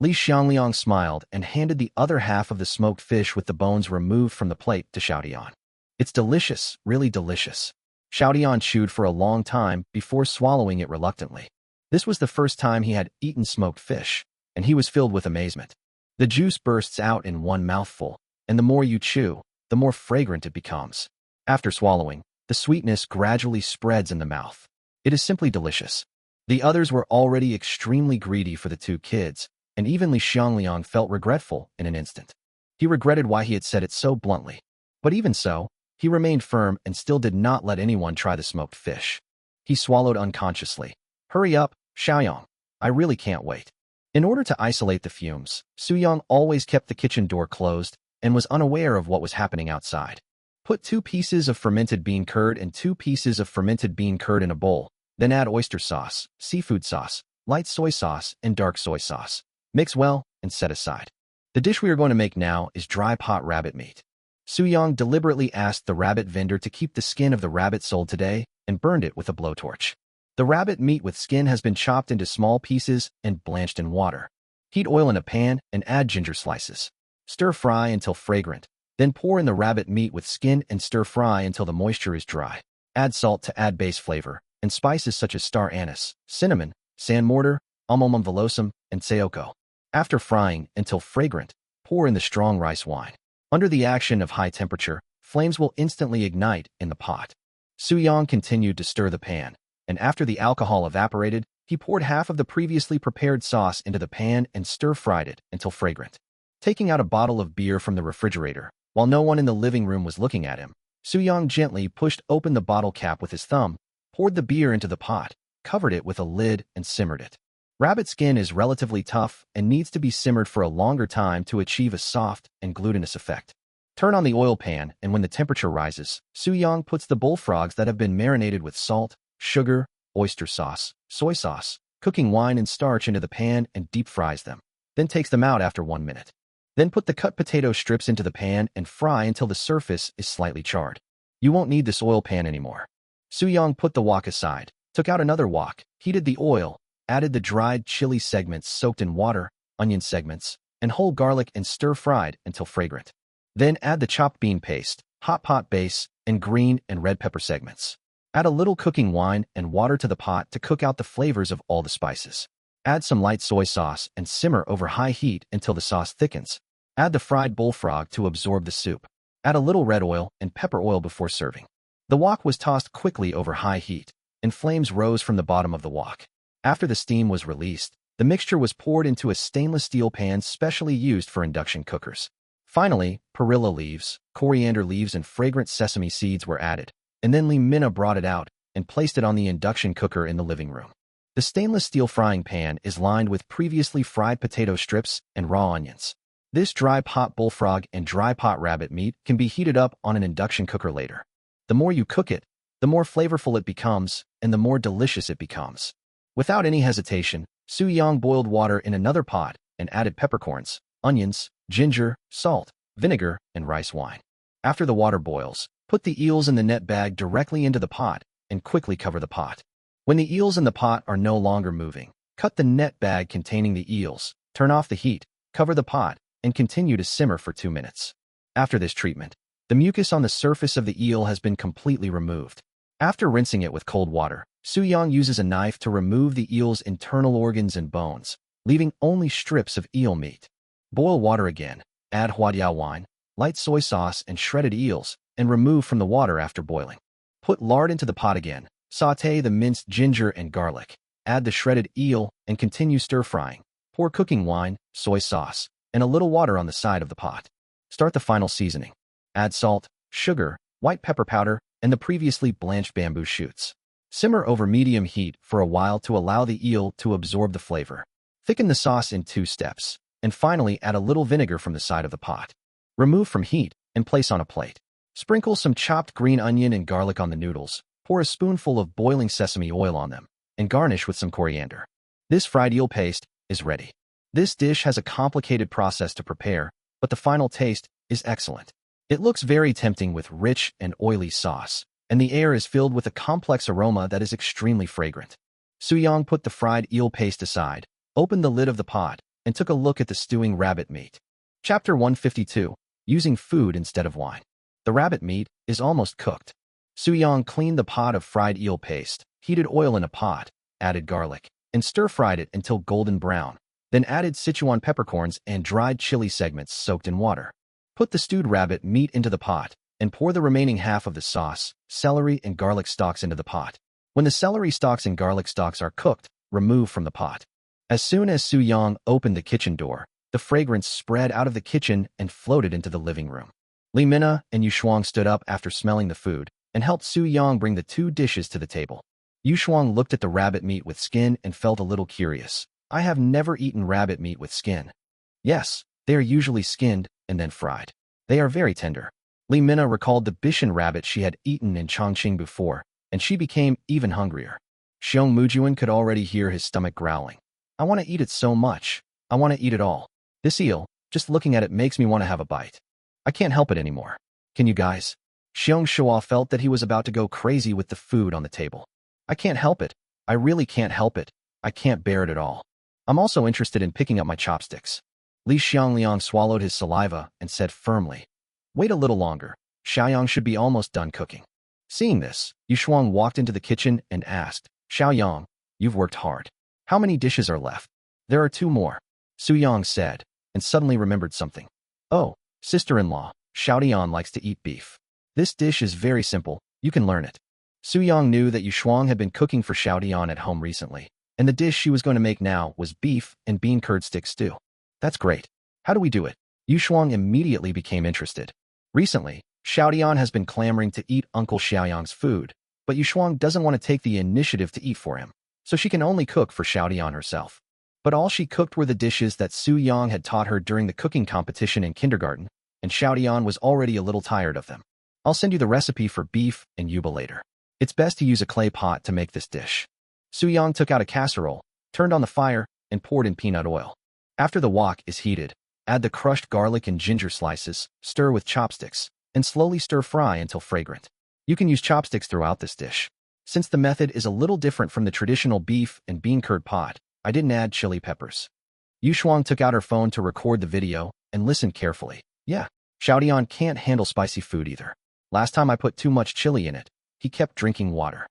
Li Xiangliang smiled and handed the other half of the smoked fish with the bones removed from the plate to Xiaodian. It's delicious, really delicious. Xiaodian chewed for a long time before swallowing it reluctantly. This was the first time he had eaten smoked fish, and he was filled with amazement. The juice bursts out in one mouthful, and the more you chew, the more fragrant it becomes. After swallowing, the sweetness gradually spreads in the mouth. It is simply delicious. The others were already extremely greedy for the two kids, and even Li Xiangliang felt regretful in an instant. He regretted why he had said it so bluntly. But even so, he remained firm and still did not let anyone try the smoked fish. He swallowed unconsciously. Hurry up, Xiaoyang. I really can't wait. In order to isolate the fumes, Suyang always kept the kitchen door closed and was unaware of what was happening outside. Put 2 pieces of fermented bean curd and 2 pieces of fermented bean curd in a bowl, then add oyster sauce, seafood sauce, light soy sauce, and dark soy sauce. Mix well and set aside. The dish we are going to make now is dry pot rabbit meat. Suyang deliberately asked the rabbit vendor to keep the skin of the rabbit sold today and burned it with a blowtorch. The rabbit meat with skin has been chopped into small pieces and blanched in water. Heat oil in a pan and add ginger slices. Stir fry until fragrant. Then pour in the rabbit meat with skin and stir fry until the moisture is dry. Add salt to add base flavor, and spices such as star anise, cinnamon, sand mortar, almond vellosum, and sayoko. After frying until fragrant, pour in the strong rice wine. Under the action of high temperature, flames will instantly ignite in the pot. Suyang continued to stir the pan, and after the alcohol evaporated, he poured half of the previously prepared sauce into the pan and stir-fried it until fragrant. Taking out a bottle of beer from the refrigerator, while no one in the living room was looking at him, Suyang gently pushed open the bottle cap with his thumb, poured the beer into the pot, covered it with a lid, and simmered it. Rabbit skin is relatively tough and needs to be simmered for a longer time to achieve a soft and glutinous effect. Turn on the oil pan, and when the temperature rises, Suyang puts the bullfrogs that have been marinated with salt, sugar, oyster sauce, soy sauce, cooking wine, and starch into the pan and deep fries them. Then takes them out after 1 minute. Then put the cut potato strips into the pan and fry until the surface is slightly charred. You won't need this oil pan anymore. Suyang put the wok aside, took out another wok, heated the oil, added the dried chili segments soaked in water, onion segments, and whole garlic and stir-fried until fragrant. Then add the chopped bean paste, hot pot base, and green and red pepper segments. Add a little cooking wine and water to the pot to cook out the flavors of all the spices. Add some light soy sauce and simmer over high heat until the sauce thickens. Add the fried bullfrog to absorb the soup. Add a little red oil and pepper oil before serving. The wok was tossed quickly over high heat, and flames rose from the bottom of the wok. After the steam was released, the mixture was poured into a stainless steel pan specially used for induction cookers. Finally, perilla leaves, coriander leaves, and fragrant sesame seeds were added, and then Li Minna brought it out and placed it on the induction cooker in the living room. The stainless steel frying pan is lined with previously fried potato strips and raw onions. This dry pot bullfrog and dry pot rabbit meat can be heated up on an induction cooker later. The more you cook it, the more flavorful it becomes, and the more delicious it becomes. Without any hesitation, Suyang boiled water in another pot and added peppercorns, onions, ginger, salt, vinegar, and rice wine. After the water boils, put the eels in the net bag directly into the pot and quickly cover the pot. When the eels in the pot are no longer moving, cut the net bag containing the eels, turn off the heat, cover the pot, and continue to simmer for 2 minutes. After this treatment, the mucus on the surface of the eel has been completely removed. After rinsing it with cold water, Suyang uses a knife to remove the eel's internal organs and bones, leaving only strips of eel meat. Boil water again, add huadiao wine, light soy sauce, and shredded eels, and remove from the water after boiling. Put lard into the pot again, sauté the minced ginger and garlic, add the shredded eel, and continue stir-frying. Pour cooking wine, soy sauce, and a little water on the side of the pot. Start the final seasoning. Add salt, sugar, white pepper powder, and the previously blanched bamboo shoots. Simmer over medium heat for a while to allow the eel to absorb the flavor. Thicken the sauce in 2 steps, and finally add a little vinegar from the side of the pot. Remove from heat and place on a plate. Sprinkle some chopped green onion and garlic on the noodles, pour a spoonful of boiling sesame oil on them, and garnish with some coriander. This fried eel paste is ready. This dish has a complicated process to prepare, but the final taste is excellent. It looks very tempting with rich and oily sauce, and the air is filled with a complex aroma that is extremely fragrant. Suyang put the fried eel paste aside, opened the lid of the pot, and took a look at the stewing rabbit meat. Chapter 152. Using food instead of wine. The rabbit meat is almost cooked. Soo-young cleaned the pot of fried eel paste, heated oil in a pot, added garlic, and stir-fried it until golden brown, then added Sichuan peppercorns and dried chili segments soaked in water. Put the stewed rabbit meat into the pot, and pour the remaining half of the sauce, celery and garlic stalks into the pot. When the celery stalks and garlic stalks are cooked, remove from the pot. As soon as Soo-young opened the kitchen door, the fragrance spread out of the kitchen and floated into the living room. Lee Mina and Yushuang stood up after smelling the food and helped Soo-young bring the two dishes to the table. Yushuang looked at the rabbit meat with skin and felt a little curious. I have never eaten rabbit meat with skin. Yes, they are usually skinned and then fried. They are very tender. Lee Mina recalled the Bishan rabbit she had eaten in Chongqing before, and she became even hungrier. Xiong Mujuan could already hear his stomach growling. I want to eat it so much. I want to eat it all. This eel, just looking at it makes me want to have a bite. I can't help it anymore. Can you guys? Xiong Shua felt that he was about to go crazy with the food on the table. I can't help it. I really can't help it. I can't bear it at all. I'm also interested in picking up my chopsticks. Li Xiangliang swallowed his saliva and said firmly, wait a little longer. Xiaoyang should be almost done cooking. Seeing this, Yushuang walked into the kitchen and asked, Xiaoyang, you've worked hard. How many dishes are left? There are 2 more. Soo-young said, and suddenly remembered something. Oh, sister-in-law, Xiaodian likes to eat beef. This dish is very simple, you can learn it. Soo-young knew that Yushuang had been cooking for Xiaodian at home recently, and the dish she was going to make now was beef and bean curd stick stew. That's great. How do we do it? Yushuang immediately became interested. Recently, Xiaodian has been clamoring to eat Uncle Xiaoyang's food, but Yushuang doesn't want to take the initiative to eat for him, so she can only cook for Xiaodian herself. But all she cooked were the dishes that Soo-young had taught her during the cooking competition in kindergarten, and Xiaodian was already a little tired of them. I'll send you the recipe for beef and yuba later. It's best to use a clay pot to make this dish. Soo-young took out a casserole, turned on the fire, and poured in peanut oil. After the wok is heated, add the crushed garlic and ginger slices, stir with chopsticks, and slowly stir-fry until fragrant. You can use chopsticks throughout this dish. Since the method is a little different from the traditional beef and bean curd pot, I didn't add chili peppers. Yushuang took out her phone to record the video and listened carefully. Yeah, Xiaodian can't handle spicy food either. Last time I put too much chili in it, he kept drinking water.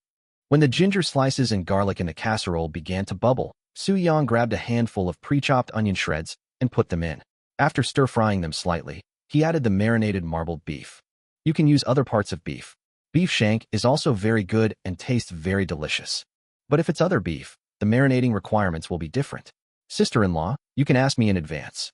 When the ginger slices and garlic in the casserole began to bubble, Soo-young grabbed a handful of pre-chopped onion shreds and put them in. After stir-frying them slightly, he added the marinated marbled beef. You can use other parts of beef. Beef shank is also very good and tastes very delicious. But if it's other beef, the marinating requirements will be different. Sister-in-law, you can ask me in advance.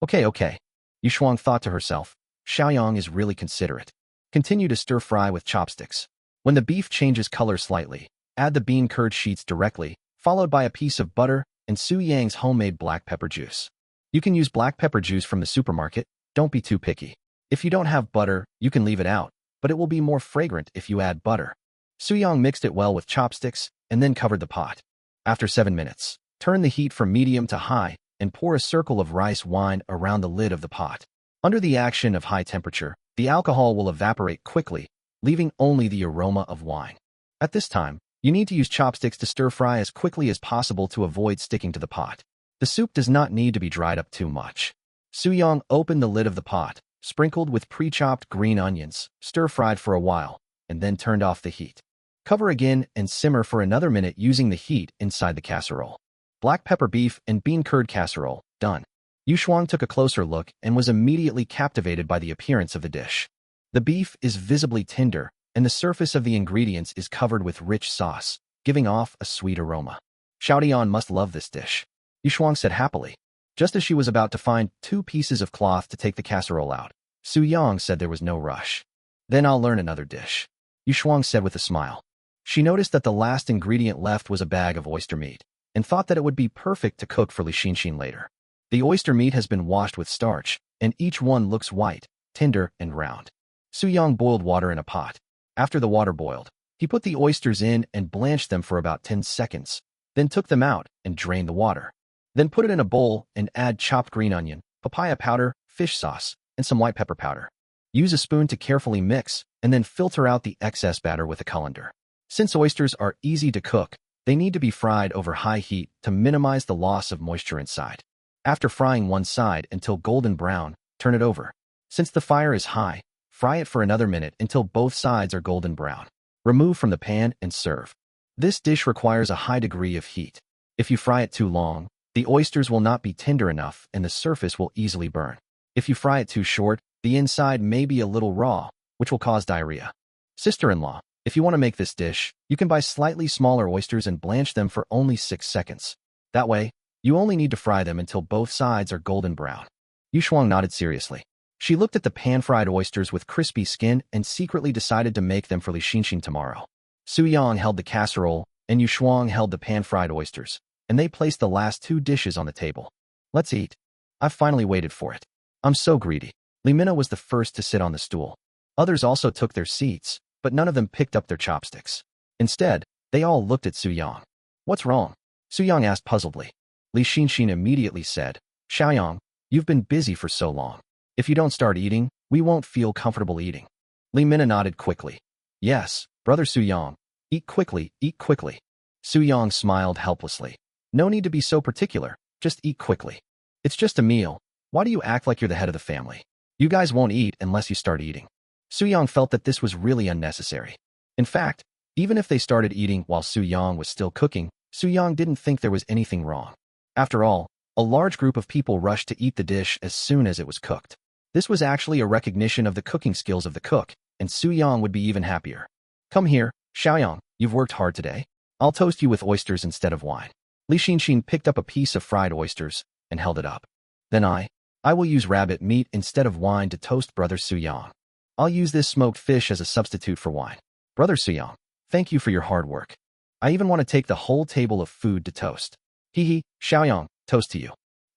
Okay. Yushuang thought to herself, Xiaoyang is really considerate. Continue to stir-fry with chopsticks. When the beef changes color slightly, add the bean curd sheets directly, followed by a piece of butter and Soo-young's homemade black pepper juice. You can use black pepper juice from the supermarket, don't be too picky. If you don't have butter, you can leave it out, but it will be more fragrant if you add butter. Soo-young mixed it well with chopsticks and then covered the pot. After 7 minutes, turn the heat from medium to high and pour a circle of rice wine around the lid of the pot. Under the action of high temperature, the alcohol will evaporate quickly, leaving only the aroma of wine. At this time, you need to use chopsticks to stir-fry as quickly as possible to avoid sticking to the pot. The soup does not need to be dried up too much. Soo-young opened the lid of the pot, sprinkled with pre-chopped green onions, stir-fried for a while, and then turned off the heat. Cover again and simmer for another minute using the heat inside the casserole. Black pepper beef and bean curd casserole, done. Yushuang took a closer look and was immediately captivated by the appearance of the dish. The beef is visibly tender, and the surface of the ingredients is covered with rich sauce, giving off a sweet aroma. Xiaodian must love this dish, Yushuang said happily. Just as she was about to find 2 pieces of cloth to take the casserole out, Soo-young said there was no rush. Then I'll learn another dish, Yushuang said with a smile. She noticed that the last ingredient left was a bag of oyster meat, and thought that it would be perfect to cook for Li Xinshin later. The oyster meat has been washed with starch, and each one looks white, tender, and round. Soo-young boiled water in a pot. After the water boiled, he put the oysters in and blanched them for about 10 seconds, then took them out and drained the water. Then put it in a bowl and add chopped green onion, papaya powder, fish sauce, and some white pepper powder. Use a spoon to carefully mix, and then filter out the excess batter with a colander. Since oysters are easy to cook, they need to be fried over high heat to minimize the loss of moisture inside. After frying one side until golden brown, turn it over. Since the fire is high, fry it for another minute until both sides are golden brown. Remove from the pan and serve. This dish requires a high degree of heat. If you fry it too long, the oysters will not be tender enough and the surface will easily burn. If you fry it too short, the inside may be a little raw, which will cause diarrhea. Sister-in-law, if you want to make this dish, you can buy slightly smaller oysters and blanch them for only 6 seconds. That way, you only need to fry them until both sides are golden brown. Yushuang nodded seriously. She looked at the pan-fried oysters with crispy skin and secretly decided to make them for Li Xinxin tomorrow. Su-yang held the casserole, and Yushuang held the pan-fried oysters, and they placed the last 2 dishes on the table. Let's eat. I've finally waited for it. I'm so greedy. Li Minna was the first to sit on the stool. Others also took their seats, but none of them picked up their chopsticks. Instead, they all looked at Su-yang. What's wrong? Su-yang asked puzzledly. Li Xinxin immediately said, Xiaoyang, you've been busy for so long. If you don't start eating, we won't feel comfortable eating. Li Minna nodded quickly. Yes, brother Su-yang. Eat quickly, eat quickly. Su-yang smiled helplessly. No need to be so particular, just eat quickly. It's just a meal. Why do you act like you're the head of the family? You guys won't eat unless you start eating. Su-yang felt that this was really unnecessary. In fact, even if they started eating while Su-yang was still cooking, Su-yang didn't think there was anything wrong. After all, a large group of people rushed to eat the dish as soon as it was cooked. This was actually a recognition of the cooking skills of the cook, and Su-yang would be even happier. Come here, Xiaoyang, you've worked hard today. I'll toast you with oysters instead of wine. Li Xinxin picked up a piece of fried oysters and held it up. Then I will use rabbit meat instead of wine to toast brother Su-yang. I'll use this smoked fish as a substitute for wine. Brother Su-yang, thank you for your hard work. I even want to take the whole table of food to toast. Hee, Xiaoyang, toast to you.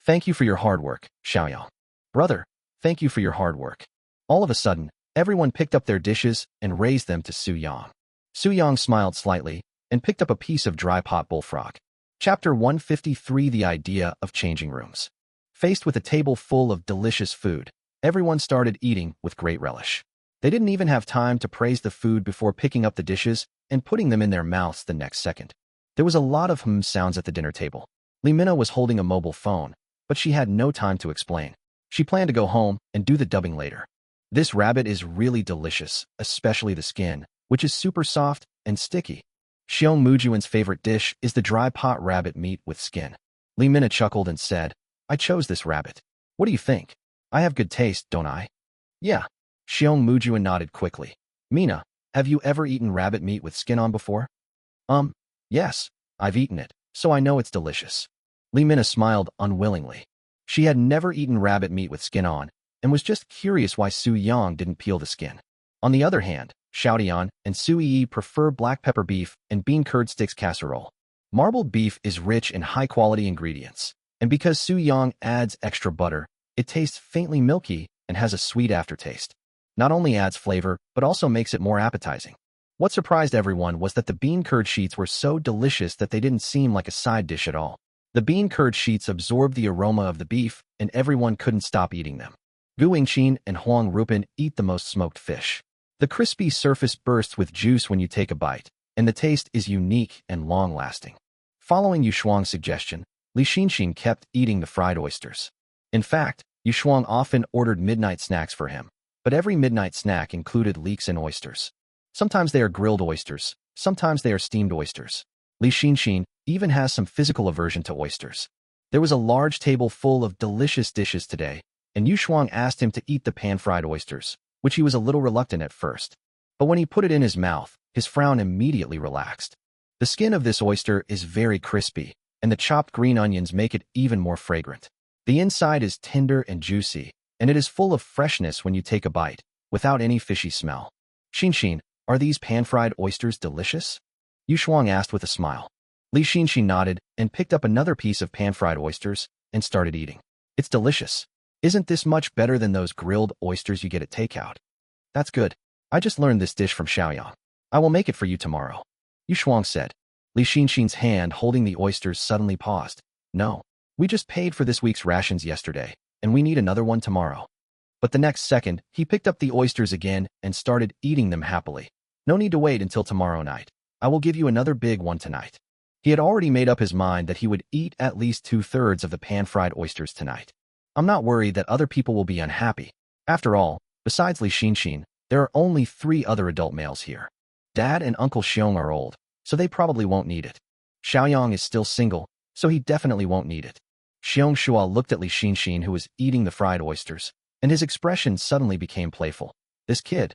Thank you for your hard work, Xiaoyang. Brother, thank you for your hard work. All of a sudden, everyone picked up their dishes and raised them to Su-yang. Su-yang smiled slightly and picked up a piece of dry pot bullfrog. Chapter 153 The Idea of Changing Rooms. Faced with a table full of delicious food, everyone started eating with great relish. They didn't even have time to praise the food before picking up the dishes and putting them in their mouths the next second. There was a lot of sounds at the dinner table. Li Minna was holding a mobile phone, but she had no time to explain. She planned to go home and do the dubbing later. This rabbit is really delicious, especially the skin, which is super soft and sticky. Xiong Mujuan's favorite dish is the dry pot rabbit meat with skin. Li Minna chuckled and said, I chose this rabbit. What do you think? I have good taste, don't I? Yeah. Xiong Mujuan nodded quickly. Mina, have you ever eaten rabbit meat with skin on before? Yes, I've eaten it, so I know it's delicious. Li Minna smiled unwillingly. She had never eaten rabbit meat with skin on, and was just curious why Su-yang didn't peel the skin. On the other hand, Xiaodian and Su-yi prefer black pepper beef and bean curd sticks casserole. Marbled beef is rich in high-quality ingredients, and because Su-yang adds extra butter, it tastes faintly milky and has a sweet aftertaste. Not only adds flavor, but also makes it more appetizing. What surprised everyone was that the bean curd sheets were so delicious that they didn't seem like a side dish at all. The bean curd sheets absorbed the aroma of the beef, and everyone couldn't stop eating them. Gu Yingqin and Huang Rupin eat the most smoked fish. The crispy surface bursts with juice when you take a bite, and the taste is unique and long-lasting. Following Yushuang's suggestion, Li Xinxin kept eating the fried oysters. In fact, Yushuang often ordered midnight snacks for him, but every midnight snack included leeks and oysters. Sometimes they are grilled oysters, sometimes they are steamed oysters. Li Xinxin even has some physical aversion to oysters. There was a large table full of delicious dishes today, and Yushuang asked him to eat the pan-fried oysters, which he was a little reluctant at first. But when he put it in his mouth, his frown immediately relaxed. The skin of this oyster is very crispy, and the chopped green onions make it even more fragrant. The inside is tender and juicy, and it is full of freshness when you take a bite, without any fishy smell. Xinxin, are these pan-fried oysters delicious? Yushuang asked with a smile. Li Xinxin nodded and picked up another piece of pan-fried oysters and started eating. It's delicious. Isn't this much better than those grilled oysters you get at takeout? That's good. I just learned this dish from Xiaoyang. I will make it for you tomorrow. Yushuang said. Li Xinxin's hand holding the oysters suddenly paused. No, we just paid for this week's rations yesterday, and we need another one tomorrow. But the next second, he picked up the oysters again and started eating them happily. No need to wait until tomorrow night. I will give you another big one tonight. He had already made up his mind that he would eat at least 2/3 of the pan-fried oysters tonight. I'm not worried that other people will be unhappy. After all, besides Li Xinshin, there are only 3 other adult males here. Dad and Uncle Xiong are old, so they probably won't need it. Xiaoyang is still single, so he definitely won't need it. Xiong Shua looked at Li Xinshin, who was eating the fried oysters, and his expression suddenly became playful. This kid,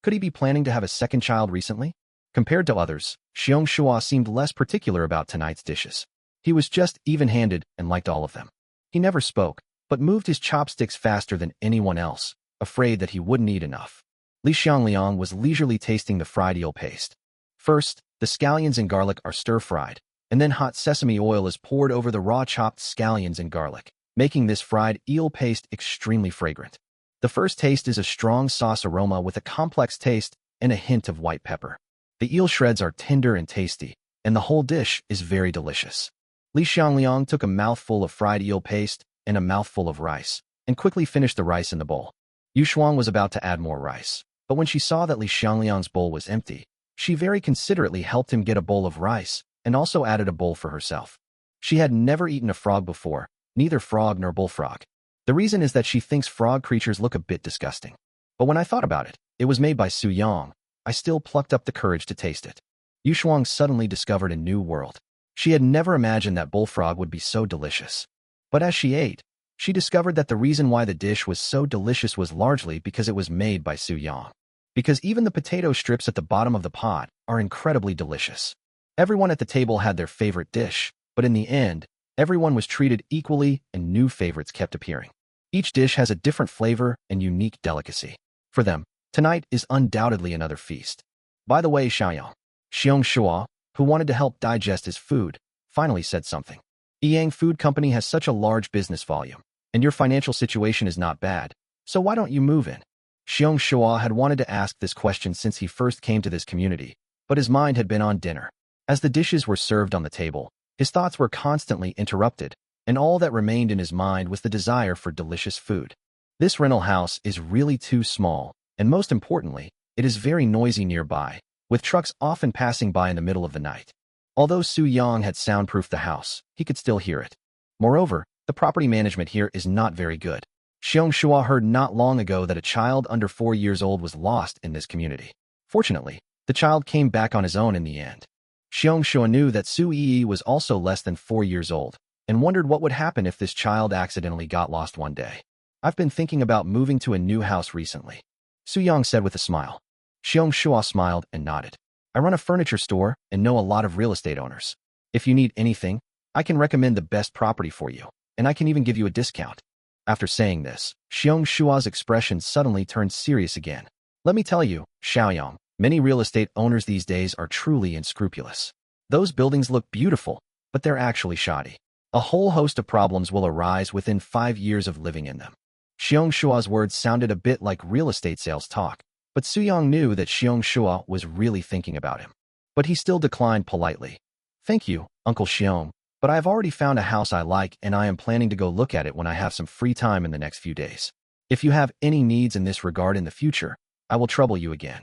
could he be planning to have a second child recently? Compared to others, Xiong Shua seemed less particular about tonight's dishes. He was just even-handed and liked all of them. He never spoke, but moved his chopsticks faster than anyone else, afraid that he wouldn't eat enough. Li Xiangliang was leisurely tasting the fried eel paste. First, the scallions and garlic are stir-fried, and then hot sesame oil is poured over the raw chopped scallions and garlic, making this fried eel paste extremely fragrant. The first taste is a strong sauce aroma with a complex taste and a hint of white pepper. The eel shreds are tender and tasty, and the whole dish is very delicious. Li Xiangliang took a mouthful of fried eel paste and a mouthful of rice, and quickly finished the rice in the bowl. Yu Shuang was about to add more rice, but when she saw that Li Xiangliang's bowl was empty, she very considerately helped him get a bowl of rice and also added a bowl for herself. She had never eaten a frog before, neither frog nor bullfrog. The reason is that she thinks frog creatures look a bit disgusting. But when I thought about it, it was made by Su Yang. I still plucked up the courage to taste it. Yu Shuang suddenly discovered a new world. She had never imagined that bullfrog would be so delicious. But as she ate, she discovered that the reason why the dish was so delicious was largely because it was made by Su Yang. Because even the potato strips at the bottom of the pot are incredibly delicious. Everyone at the table had their favorite dish, but in the end, everyone was treated equally and new favorites kept appearing. Each dish has a different flavor and unique delicacy. For them, tonight is undoubtedly another feast. By the way, Xiaoyang, Xiong Shua, who wanted to help digest his food, finally said something. Yang Food Company has such a large business volume, and your financial situation is not bad, so why don't you move in? Xiong Shua had wanted to ask this question since he first came to this community, but his mind had been on dinner. As the dishes were served on the table, his thoughts were constantly interrupted, and all that remained in his mind was the desire for delicious food. This rental house is really too small, and most importantly, it is very noisy nearby, with trucks often passing by in the middle of the night. Although Su Yang had soundproofed the house, he could still hear it. Moreover, the property management here is not very good. Xiong Shua heard not long ago that a child under 4 years old was lost in this community. Fortunately, the child came back on his own in the end. Xiong Shua knew that Su Yi was also less than 4 years old, and wondered what would happen if this child accidentally got lost one day. I've been thinking about moving to a new house recently, Su Yang said with a smile. Xiong Shua smiled and nodded. I run a furniture store and know a lot of real estate owners. If you need anything, I can recommend the best property for you, and I can even give you a discount. After saying this, Xiong Shua's expression suddenly turned serious again. Let me tell you, Xiaoyang, many real estate owners these days are truly unscrupulous. Those buildings look beautiful, but they're actually shoddy. A whole host of problems will arise within 5 years of living in them. Xiong Shua's words sounded a bit like real estate sales talk, but Su Yang knew that Xiong Shua was really thinking about him. But he still declined politely. Thank you, Uncle Xiong, but I've already found a house I like and I am planning to go look at it when I have some free time in the next few days. If you have any needs in this regard in the future, I will trouble you again.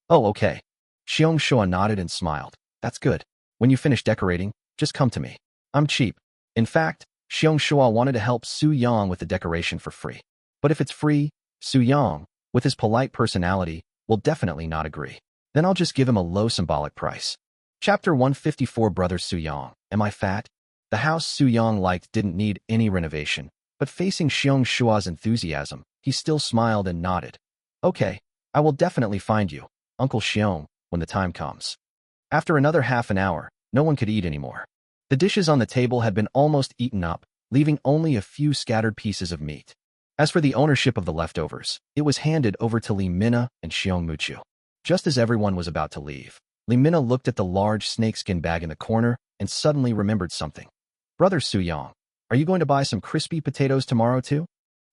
Oh, okay. Xiong Shua nodded and smiled. That's good. When you finish decorating, just come to me. I'm cheap. In fact, Xiong Shua wanted to help Su Yang with the decoration for free. But if it's free, Su Yang, with his polite personality, will definitely not agree. Then I'll just give him a low symbolic price. Chapter 154 Brother Su Yang, am I fat? The house Su Yang liked didn't need any renovation, but facing Xiong Shua's enthusiasm, he still smiled and nodded. Okay, I will definitely find you, Uncle Xiong, when the time comes. After another half an hour, no one could eat anymore. The dishes on the table had been almost eaten up, leaving only a few scattered pieces of meat. As for the ownership of the leftovers, it was handed over to Li Minna and Xiong Muqiu. Just as everyone was about to leave, Li Minna looked at the large snakeskin bag in the corner and suddenly remembered something. Brother Su Yang, are you going to buy some crispy potatoes tomorrow too?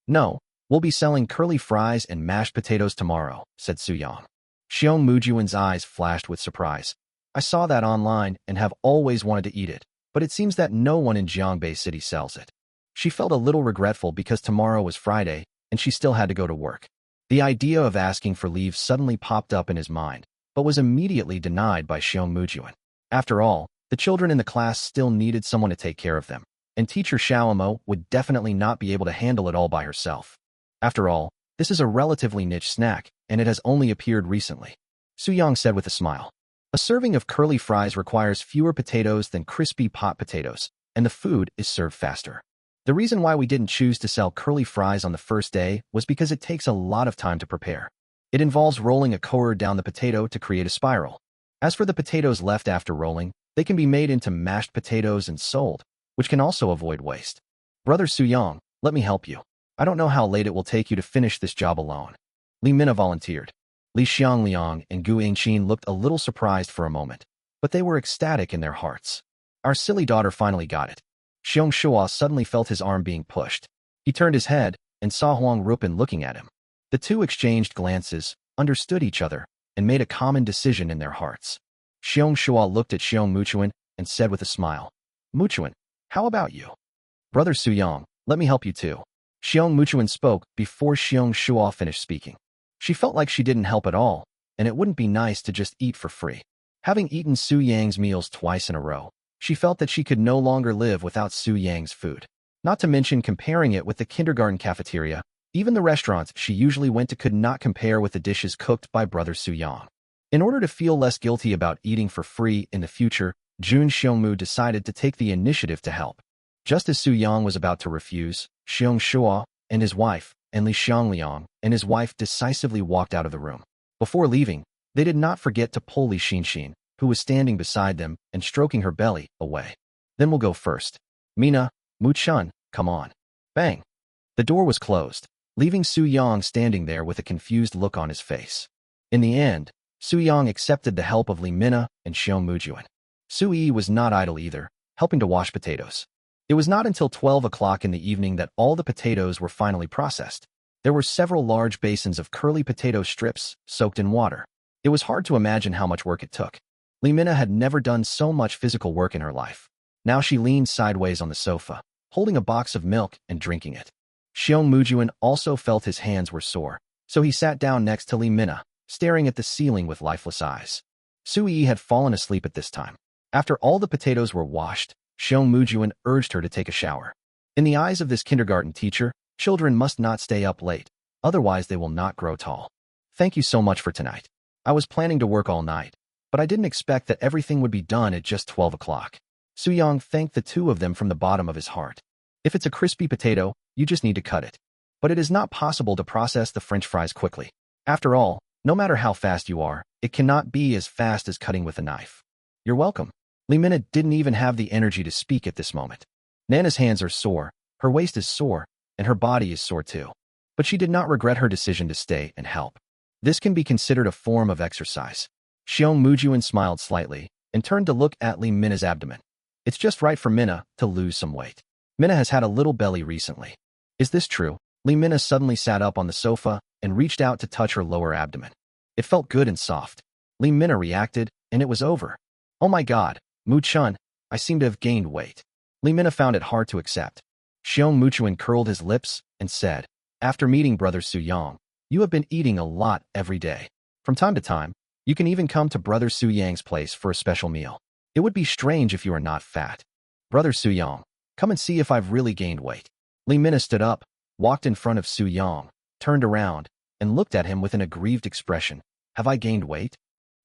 No, we'll be selling curly fries and mashed potatoes tomorrow, said Su Yang. Xiong Mujian's eyes flashed with surprise. I saw that online and have always wanted to eat it, but it seems that no one in Jiangbei City sells it. She felt a little regretful because tomorrow was Friday and she still had to go to work. The idea of asking for leave suddenly popped up in his mind, but was immediately denied by Xiong Mujian. After all, The children in the class still needed someone to take care of them, and teacher Xiaomo would definitely not be able to handle it all by herself. After all, this is a relatively niche snack, and it has only appeared recently. Su Yang said with a smile. A serving of curly fries requires fewer potatoes than crispy pot potatoes, and the food is served faster. The reason why we didn't choose to sell curly fries on the first day was because it takes a lot of time to prepare. It involves rolling a corer down the potato to create a spiral. As for the potatoes left after rolling, they can be made into mashed potatoes and sold, which can also avoid waste. Brother Su Yang, let me help you. I don't know how late it will take you to finish this job alone. Li Mina volunteered. Li Xiangliang and Gu Yingqin looked a little surprised for a moment, but they were ecstatic in their hearts. Our silly daughter finally got it. Xiong Shua suddenly felt his arm being pushed. He turned his head and saw Huang Rupin looking at him. The two exchanged glances, understood each other, and made a common decision in their hearts. Xiong Shua looked at Xiong Muchuan and said with a smile, Muchuan, how about you? Brother Su Yang, let me help you too. Xiong Muchuan spoke before Xiong Shua finished speaking. She felt like she didn't help at all, and it wouldn't be nice to just eat for free. Having eaten Su Yang's meals twice in a row, she felt that she could no longer live without Su Yang's food. Not to mention comparing it with the kindergarten cafeteria, even the restaurants she usually went to could not compare with the dishes cooked by Brother Su Yang. In order to feel less guilty about eating for free in the future, Jun Xiongmu decided to take the initiative to help. Just as Su Yang was about to refuse, Xiong Shua and his wife, and Li Xiangliang and his wife decisively walked out of the room. Before leaving, they did not forget to pull Li Xinxin, who was standing beside them and stroking her belly, away. Then we'll go first. Mina, Mu Chun, come on. Bang. The door was closed, leaving Su Yang standing there with a confused look on his face. In the end, Su Yang accepted the help of Li Mina and Xiong Mujuan. Su Yi was not idle either, helping to wash potatoes. It was not until 12 o'clock in the evening that all the potatoes were finally processed. There were several large basins of curly potato strips soaked in water. It was hard to imagine how much work it took. Li Mina had never done so much physical work in her life. Now she leaned sideways on the sofa, holding a box of milk and drinking it. Xiong Mujuan also felt his hands were sore, so he sat down next to Li Mina, staring at the ceiling with lifeless eyes. Su Yi had fallen asleep at this time. After all the potatoes were washed, Xiong Mujuan urged her to take a shower. In the eyes of this kindergarten teacher, children must not stay up late, otherwise they will not grow tall. Thank you so much for tonight. I was planning to work all night, but I didn't expect that everything would be done at just 12 o'clock. Su Yang thanked the two of them from the bottom of his heart. If it's a crispy potato, you just need to cut it. But it is not possible to process the French fries quickly. After all, no matter how fast you are, it cannot be as fast as cutting with a knife. You're welcome. Li Mina didn't even have the energy to speak at this moment. Nana's hands are sore, her waist is sore, and her body is sore too. But she did not regret her decision to stay and help. This can be considered a form of exercise. Xiong Mujuan smiled slightly and turned to look at Li Mina's abdomen. It's just right for Mina to lose some weight. Mina has had a little belly recently. Is this true? Li Mina suddenly sat up on the sofa and reached out to touch her lower abdomen. It felt good and soft. Li Mina reacted, and it was over. Oh my god, Mu Chun, I seem to have gained weight. Li Mina found it hard to accept. Xiong Muchuan curled his lips and said, after meeting Brother Su Yang, you have been eating a lot every day. From time to time, you can even come to Brother Su Yang's place for a special meal. It would be strange if you are not fat. Brother Su Yang, come and see if I've really gained weight. Li Mina stood up, walked in front of Su Yang, turned around, and looked at him with an aggrieved expression. Have I gained weight?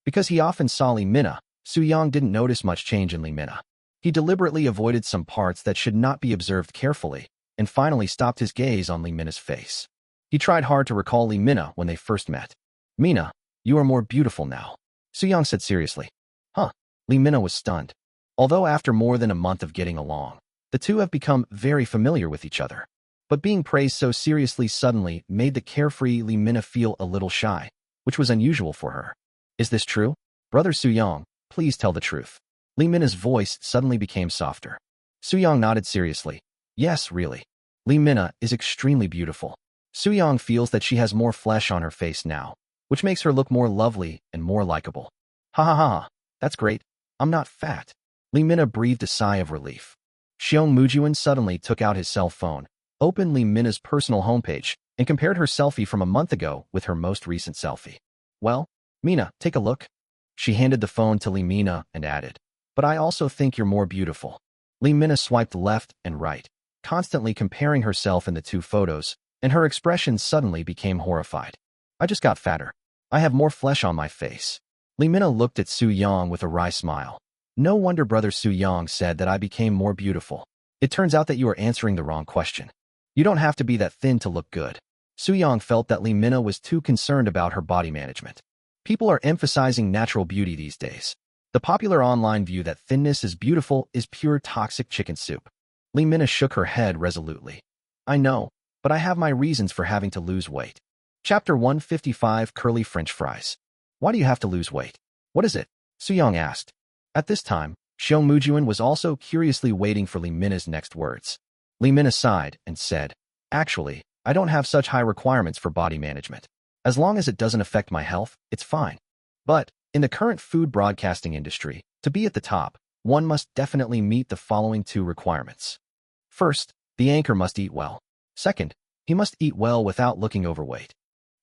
Because he often saw Li Mina, Su Yang didn't notice much change in Li Mina. He deliberately avoided some parts that should not be observed carefully, and finally stopped his gaze on Li Mina's face. He tried hard to recall Li Mina when they first met. Mina, you are more beautiful now, Su Yang said seriously. Huh? Li Mina was stunned. Although after more than a month of getting along, the two have become very familiar with each other. But being praised so seriously suddenly made the carefree Li Mina feel a little shy, which was unusual for her. Is this true? Brother Su Yang, please tell the truth. Li Mina's voice suddenly became softer. Su Yang nodded seriously. Yes, really. Li Mina is extremely beautiful. Su Yang feels that she has more flesh on her face now, which makes her look more lovely and more likable. Ha ha ha, that's great. I'm not fat. Li Mina breathed a sigh of relief. Xiong Mujuan suddenly took out his cell phone, opened Li Mina's personal homepage, and compared her selfie from a month ago with her most recent selfie. Well, Mina, take a look. She handed the phone to Li Mina and added, but I also think you're more beautiful. Lee Mina swiped left and right, constantly comparing herself in the two photos, and her expression suddenly became horrified. I just got fatter. I have more flesh on my face. Lee Mina looked at Su Yang with a wry smile. No wonder Brother Su Yang said that I became more beautiful. It turns out that you are answering the wrong question. You don't have to be that thin to look good. Su Yang felt that Lee Mina was too concerned about her body management. People are emphasizing natural beauty these days. The popular online view that thinness is beautiful is pure toxic chicken soup. Lee Mina shook her head resolutely. I know, but I have my reasons for having to lose weight. Chapter 155 Curly French Fries. Why do you have to lose weight? What is it? Su Yang asked. At this time, Xiong Mujuan was also curiously waiting for Lee Mina's next words. Lee Mina sighed and said, Actually, I don't have such high requirements for body management. As long as it doesn't affect my health, it's fine. But, in the current food broadcasting industry, to be at the top, one must definitely meet the following two requirements. First, the anchor must eat well. Second, he must eat well without looking overweight.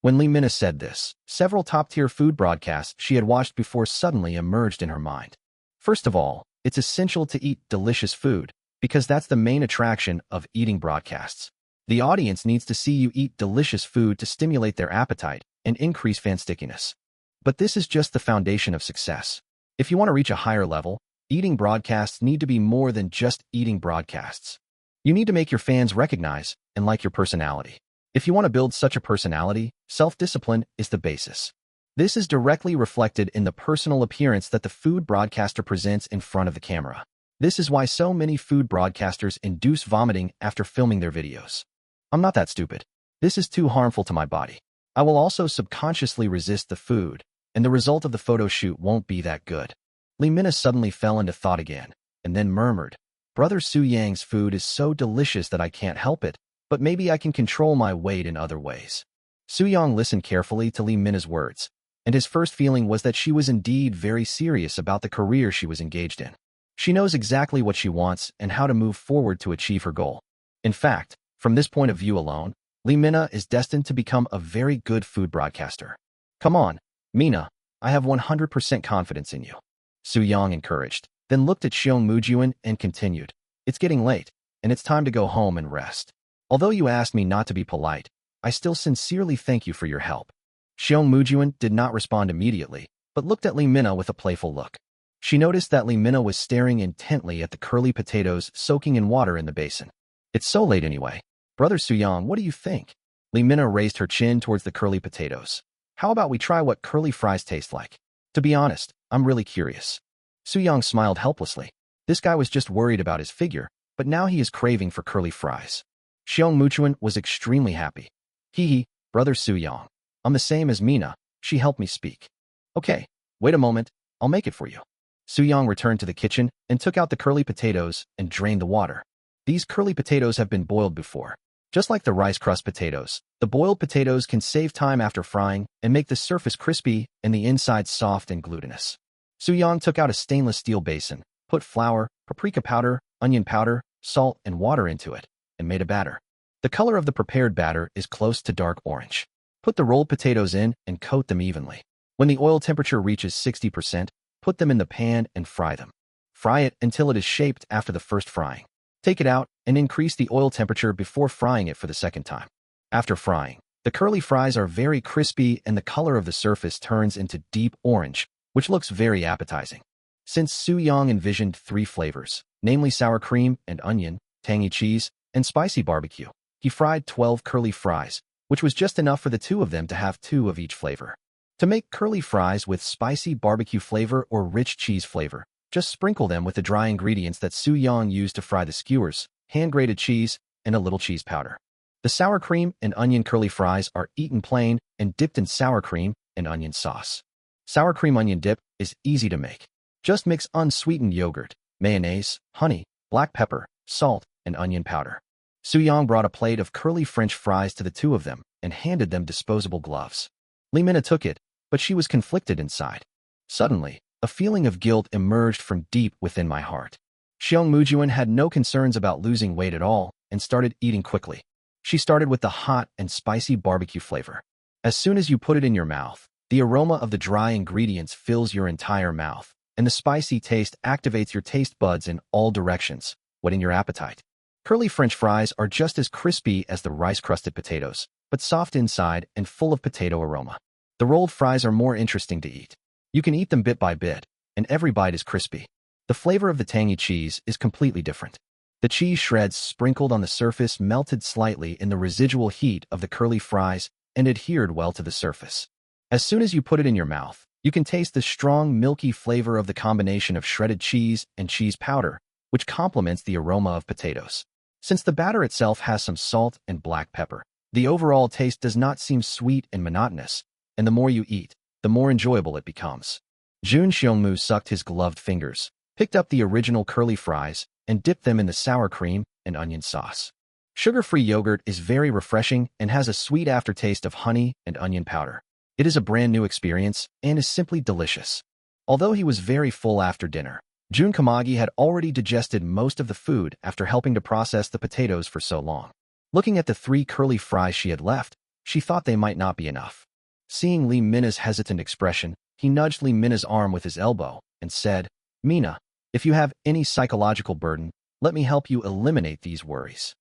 When Lee Mina said this, several top-tier food broadcasts she had watched before suddenly emerged in her mind. First of all, it's essential to eat delicious food, because that's the main attraction of eating broadcasts. The audience needs to see you eat delicious food to stimulate their appetite and increase fan stickiness. But this is just the foundation of success. If you want to reach a higher level, eating broadcasts need to be more than just eating broadcasts. You need to make your fans recognize and like your personality. If you want to build such a personality, self-discipline is the basis. This is directly reflected in the personal appearance that the food broadcaster presents in front of the camera. This is why so many food broadcasters induce vomiting after filming their videos. I'm not that stupid. This is too harmful to my body. I will also subconsciously resist the food, and the result of the photo shoot won't be that good. Lee Mina suddenly fell into thought again, and then murmured, Brother Su Yang's food is so delicious that I can't help it, but maybe I can control my weight in other ways. Su Yang listened carefully to Lee Mina's words, and his first feeling was that she was indeed very serious about the career she was engaged in. She knows exactly what she wants and how to move forward to achieve her goal. In fact, from this point of view alone, Lee Mina is destined to become a very good food broadcaster. Come on, Mina, I have 100% confidence in you. Su Yang encouraged, then looked at Xiong Mujuan and continued, It's getting late, and it's time to go home and rest. Although you asked me not to be polite, I still sincerely thank you for your help. Xiong Mujuan did not respond immediately, but looked at Lee Mina with a playful look. She noticed that Lee Mina was staring intently at the curly potatoes soaking in water in the basin. It's so late anyway. Brother Su Yang, what do you think? Lee Mina raised her chin towards the curly potatoes. How about we try what curly fries taste like? To be honest, I'm really curious. Su Yang smiled helplessly. This guy was just worried about his figure, but now he is craving for curly fries. Xiong Muchuan was extremely happy. Hee, Brother Su Yang. I'm the same as Mina. She helped me speak. Okay, wait a moment. I'll make it for you. Su Yang returned to the kitchen and took out the curly potatoes and drained the water. These curly potatoes have been boiled before. Just like the rice crust potatoes, the boiled potatoes can save time after frying and make the surface crispy and the inside soft and glutinous. Su Yang took out a stainless steel basin, put flour, paprika powder, onion powder, salt, and water into it, and made a batter. The color of the prepared batter is close to dark orange. Put the rolled potatoes in and coat them evenly. When the oil temperature reaches 60%, put them in the pan and fry them. Fry it until it is shaped after the first frying. Take it out and increase the oil temperature before frying it for the second time. After frying, the curly fries are very crispy and the color of the surface turns into deep orange, which looks very appetizing. Since Su Yang envisioned 3 flavors, namely sour cream and onion, tangy cheese, and spicy barbecue, he fried 12 curly fries, which was just enough for the 2 of them to have 2 of each flavor. To make curly fries with spicy barbecue flavor or rich cheese flavor, just sprinkle them with the dry ingredients that Su Yang used to fry the skewers, hand-grated cheese, and a little cheese powder. The sour cream and onion curly fries are eaten plain and dipped in sour cream and onion sauce. Sour cream onion dip is easy to make. Just mix unsweetened yogurt, mayonnaise, honey, black pepper, salt, and onion powder. Su Yang brought a plate of curly French fries to the 2 of them and handed them disposable gloves. Lee Mina took it, but she was conflicted inside. Suddenly, a feeling of guilt emerged from deep within my heart. Xiong Mujuan had no concerns about losing weight at all and started eating quickly. She started with the hot and spicy barbecue flavor. As soon as you put it in your mouth, the aroma of the dry ingredients fills your entire mouth, and the spicy taste activates your taste buds in all directions, whetting your appetite. Curly French fries are just as crispy as the rice-crusted potatoes, but soft inside and full of potato aroma. The rolled fries are more interesting to eat. You can eat them bit by bit, and every bite is crispy. The flavor of the tangy cheese is completely different. The cheese shreds sprinkled on the surface melted slightly in the residual heat of the curly fries and adhered well to the surface. As soon as you put it in your mouth, you can taste the strong, milky flavor of the combination of shredded cheese and cheese powder, which complements the aroma of potatoes. Since the batter itself has some salt and black pepper, the overall taste does not seem sweet and monotonous, and the more you eat, the more enjoyable it becomes. Jun Xiongmu sucked his gloved fingers, picked up the original curly fries, and dipped them in the sour cream and onion sauce. Sugar-free yogurt is very refreshing and has a sweet aftertaste of honey and onion powder. It is a brand new experience and is simply delicious. Although he was very full after dinner, Jun Kamagi had already digested most of the food after helping to process the potatoes for so long. Looking at the 3 curly fries she had left, she thought they might not be enough. Seeing Lee Mina's hesitant expression, he nudged Lee Mina's arm with his elbow and said, "Mina, if you have any psychological burden, let me help you eliminate these worries."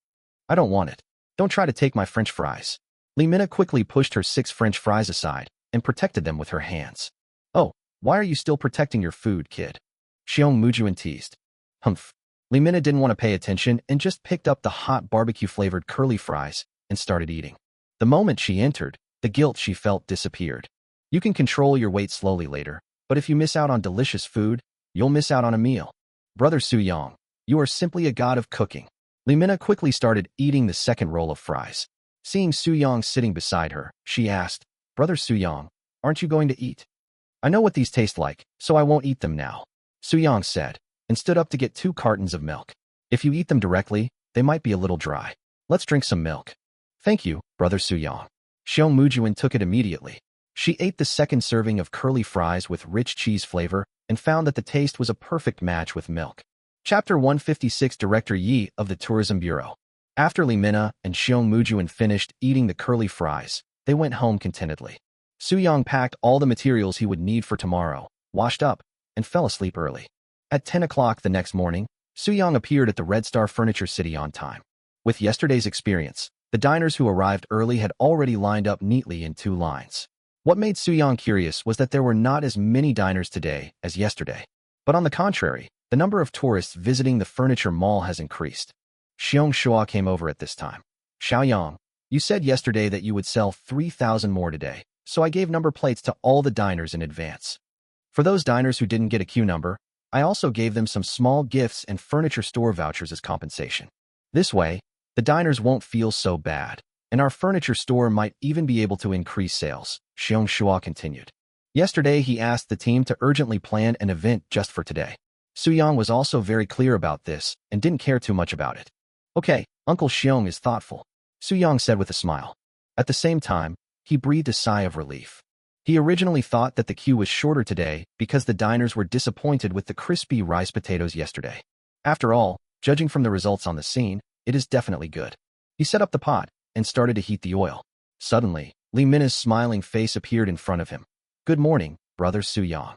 "I don't want it. Don't try to take my French fries." Lee Mina quickly pushed her 6 French fries aside and protected them with her hands. "Oh, why are you still protecting your food, kid?" Xiong Mujuan teased. "Humph." Lee Mina didn't want to pay attention and just picked up the hot barbecue-flavored curly fries and started eating. The moment she entered, the guilt she felt disappeared. You can control your weight slowly later, but if you miss out on delicious food, you'll miss out on a meal. Brother Su Yang, you are simply a god of cooking. Lee Mina quickly started eating the second roll of fries. Seeing Su Yang sitting beside her, she asked, "Brother Su Yang, aren't you going to eat?" "I know what these taste like, so I won't eat them now," Su Yang said, and stood up to get 2 cartons of milk. "If you eat them directly, they might be a little dry. Let's drink some milk." "Thank you, Brother Su Yang." Xiong Mujuan took it immediately. She ate the second serving of curly fries with rich cheese flavor and found that the taste was a perfect match with milk. Chapter 156 Director Yi of the Tourism Bureau. After Lee Mina and Xiong Mujuan finished eating the curly fries, they went home contentedly. Su Yang packed all the materials he would need for tomorrow, washed up, and fell asleep early. At 10 o'clock the next morning, Su Yang appeared at the Red Star Furniture City on time. With yesterday's experience, the diners who arrived early had already lined up neatly in 2 lines. What made Su Yang curious was that there were not as many diners today as yesterday. But on the contrary, the number of tourists visiting the furniture mall has increased. Xiong Shua came over at this time. "Xiaoyang, you said yesterday that you would sell 3,000 more today, so I gave number plates to all the diners in advance. For those diners who didn't get a queue number, I also gave them some small gifts and furniture store vouchers as compensation. This way, the diners won't feel so bad, and our furniture store might even be able to increase sales," Xiong Shua continued. Yesterday, he asked the team to urgently plan an event just for today. Su Yang was also very clear about this and didn't care too much about it. "Okay, Uncle Xiong is thoughtful," Su Yang said with a smile. At the same time, he breathed a sigh of relief. He originally thought that the queue was shorter today because the diners were disappointed with the crispy rice potatoes yesterday. After all, judging from the results on the scene, it is definitely good. He set up the pot and started to heat the oil. Suddenly, Lee Mina's smiling face appeared in front of him. "Good morning, Brother Su Yang."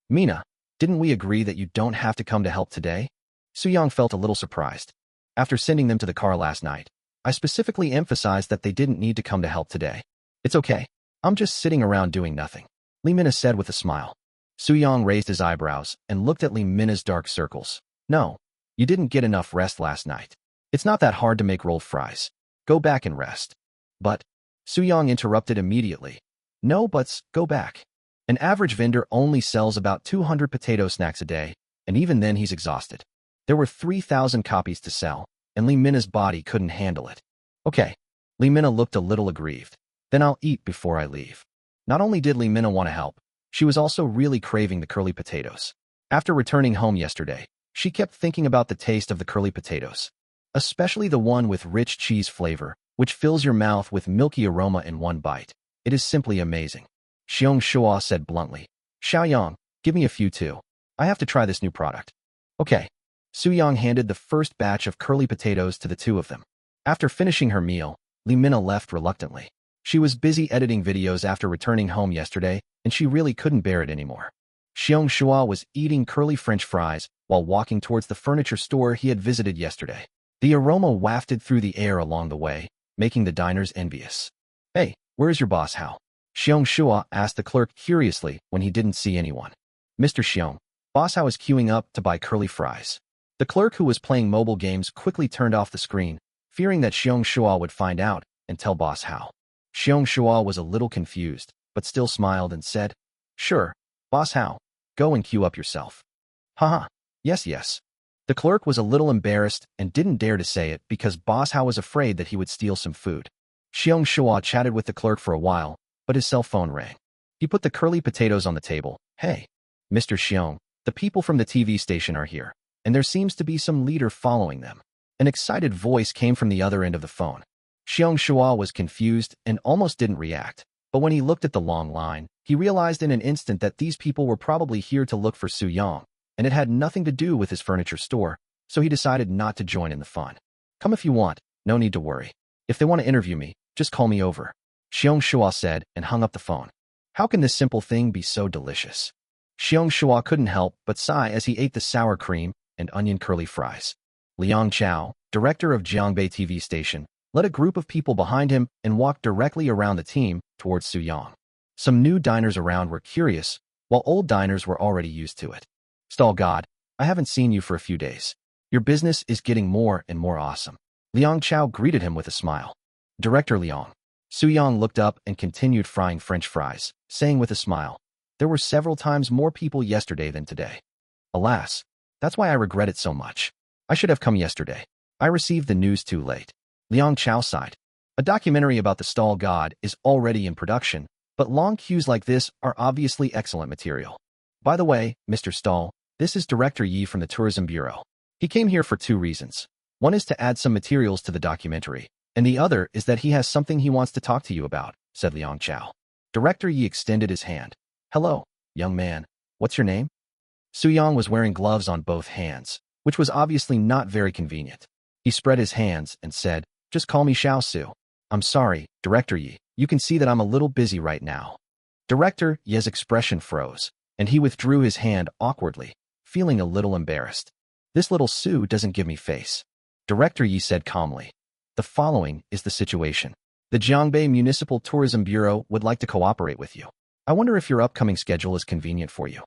"Mina, didn't we agree that you don't have to come to help today?" Su Yang felt a little surprised. "After sending them to the car last night, I specifically emphasized that they didn't need to come to help today. It's okay. I'm just sitting around doing nothing," Lee Mina said with a smile. Su Yang raised his eyebrows and looked at Lee Mina's dark circles. "No, you didn't get enough rest last night. It's not that hard to make rolled fries. Go back and rest." "But," Su Yang interrupted immediately. "No buts, go back. An average vendor only sells about 200 potato snacks a day, and even then he's exhausted. There were 3,000 copies to sell, and Lee Mina's body couldn't handle it." "Okay." Lee Mina looked a little aggrieved. "Then I'll eat before I leave." Not only did Lee Mina want to help, she was also really craving the curly potatoes. After returning home yesterday, she kept thinking about the taste of the curly potatoes, especially the one with rich cheese flavor, which fills your mouth with milky aroma in one bite. It is simply amazing. Xiong Shua said bluntly. "Xiaoyang, give me a few too. I have to try this new product." "Okay." Su Yang handed the first batch of curly potatoes to the 2 of them. After finishing her meal, Lee Mina left reluctantly. She was busy editing videos after returning home yesterday, and she really couldn't bear it anymore. Xiong Shua was eating curly French fries while walking towards the furniture store he had visited yesterday. The aroma wafted through the air along the way, making the diners envious. Hey, where's your boss Hao? Xiong Shua asked the clerk curiously when he didn't see anyone. Mr. Xiong, boss Hao is queuing up to buy curly fries. The clerk who was playing mobile games quickly turned off the screen, fearing that Xiong Shua would find out and tell boss Hao. Xiong Shua was a little confused, but still smiled and said, Sure, boss Hao, go and queue up yourself. Haha, yes. The clerk was a little embarrassed and didn't dare to say it because boss Hao was afraid that he would steal some food. Xiong Shua chatted with the clerk for a while, but his cell phone rang. He put the curly potatoes on the table. Hey, Mr. Xiong, the people from the TV station are here, and there seems to be some leader following them. An excited voice came from the other end of the phone. Xiong Shua was confused and almost didn't react, but when he looked at the long line, he realized in an instant that these people were probably here to look for Su Yang, and it had nothing to do with his furniture store, so he decided not to join in the fun. Come if you want, no need to worry. If they want to interview me, just call me over, Xiong Shua said and hung up the phone. How can this simple thing be so delicious? Xiong Shua couldn't help but sigh as he ate the sour cream and onion curly fries. Liang Chao, director of Jiangbei TV station, led a group of people behind him and walked directly around the team towards Su Yang. Some new diners around were curious, while old diners were already used to it. Stall God, I haven't seen you for a few days. Your business is getting more and more awesome. Liang Chao greeted him with a smile. Director Liang. Su Yang looked up and continued frying French fries, saying with a smile, There were several times more people yesterday than today. Alas, that's why I regret it so much. I should have come yesterday. I received the news too late. Liang Chao sighed. A documentary about the stall god is already in production, but long queues like this are obviously excellent material. By the way, Mr. Stall, this is Director Yi from the Tourism Bureau. He came here for two reasons. One is to add some materials to the documentary, and the other is that he has something he wants to talk to you about, said Liang Chao. Director Yi extended his hand. Hello, young man. What's your name? Su Yang was wearing gloves on both hands, which was obviously not very convenient. He spread his hands and said, Just call me Xiao Su. I'm sorry, Director Yi. You can see that I'm a little busy right now. Director Yi's expression froze, and he withdrew his hand awkwardly, feeling a little embarrassed. This little Su doesn't give me face. Director Yi said calmly. The following is the situation. The Jiangbei Municipal Tourism Bureau would like to cooperate with you. I wonder if your upcoming schedule is convenient for you.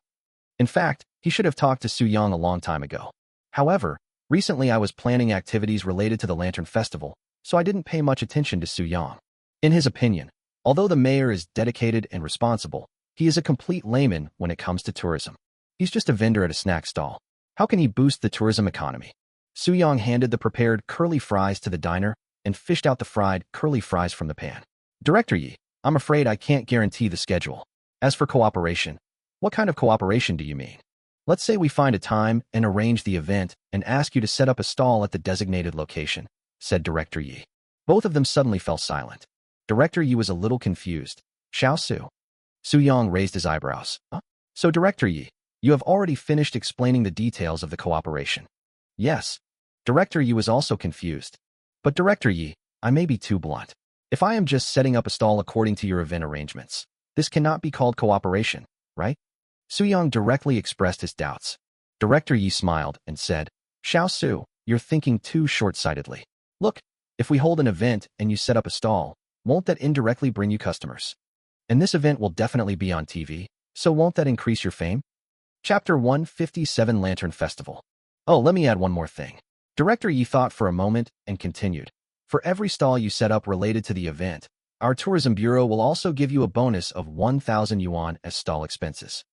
In fact, he should have talked to Su Yang a long time ago. However, recently I was planning activities related to the Lantern Festival, so I didn't pay much attention to Su Yang. In his opinion, although the mayor is dedicated and responsible, he is a complete layman when it comes to tourism. He's just a vendor at a snack stall. How can he boost the tourism economy? Su Yang handed the prepared curly fries to the diner and fished out the fried curly fries from the pan. Director Yi, I'm afraid I can't guarantee the schedule. As for cooperation, what kind of cooperation do you mean? Let's say we find a time and arrange the event and ask you to set up a stall at the designated location, said Director Yi. Both of them suddenly fell silent. Director Yi was a little confused. Xiao Su. Su Yang raised his eyebrows. Huh? So Director Yi, you have already finished explaining the details of the cooperation. Yes. Director Yi was also confused. But Director Yi, I may be too blunt. If I am just setting up a stall according to your event arrangements, this cannot be called cooperation, right? Su Yang directly expressed his doubts. Director Yi smiled and said, Xiao Su, you're thinking too short-sightedly. Look, if we hold an event and you set up a stall, won't that indirectly bring you customers? And this event will definitely be on TV, so won't that increase your fame? Chapter 157 Lantern Festival. Oh, let me add one more thing. Director Yi thought for a moment and continued. For every stall you set up related to the event, our tourism bureau will also give you a bonus of 1,000 yuan as stall expenses.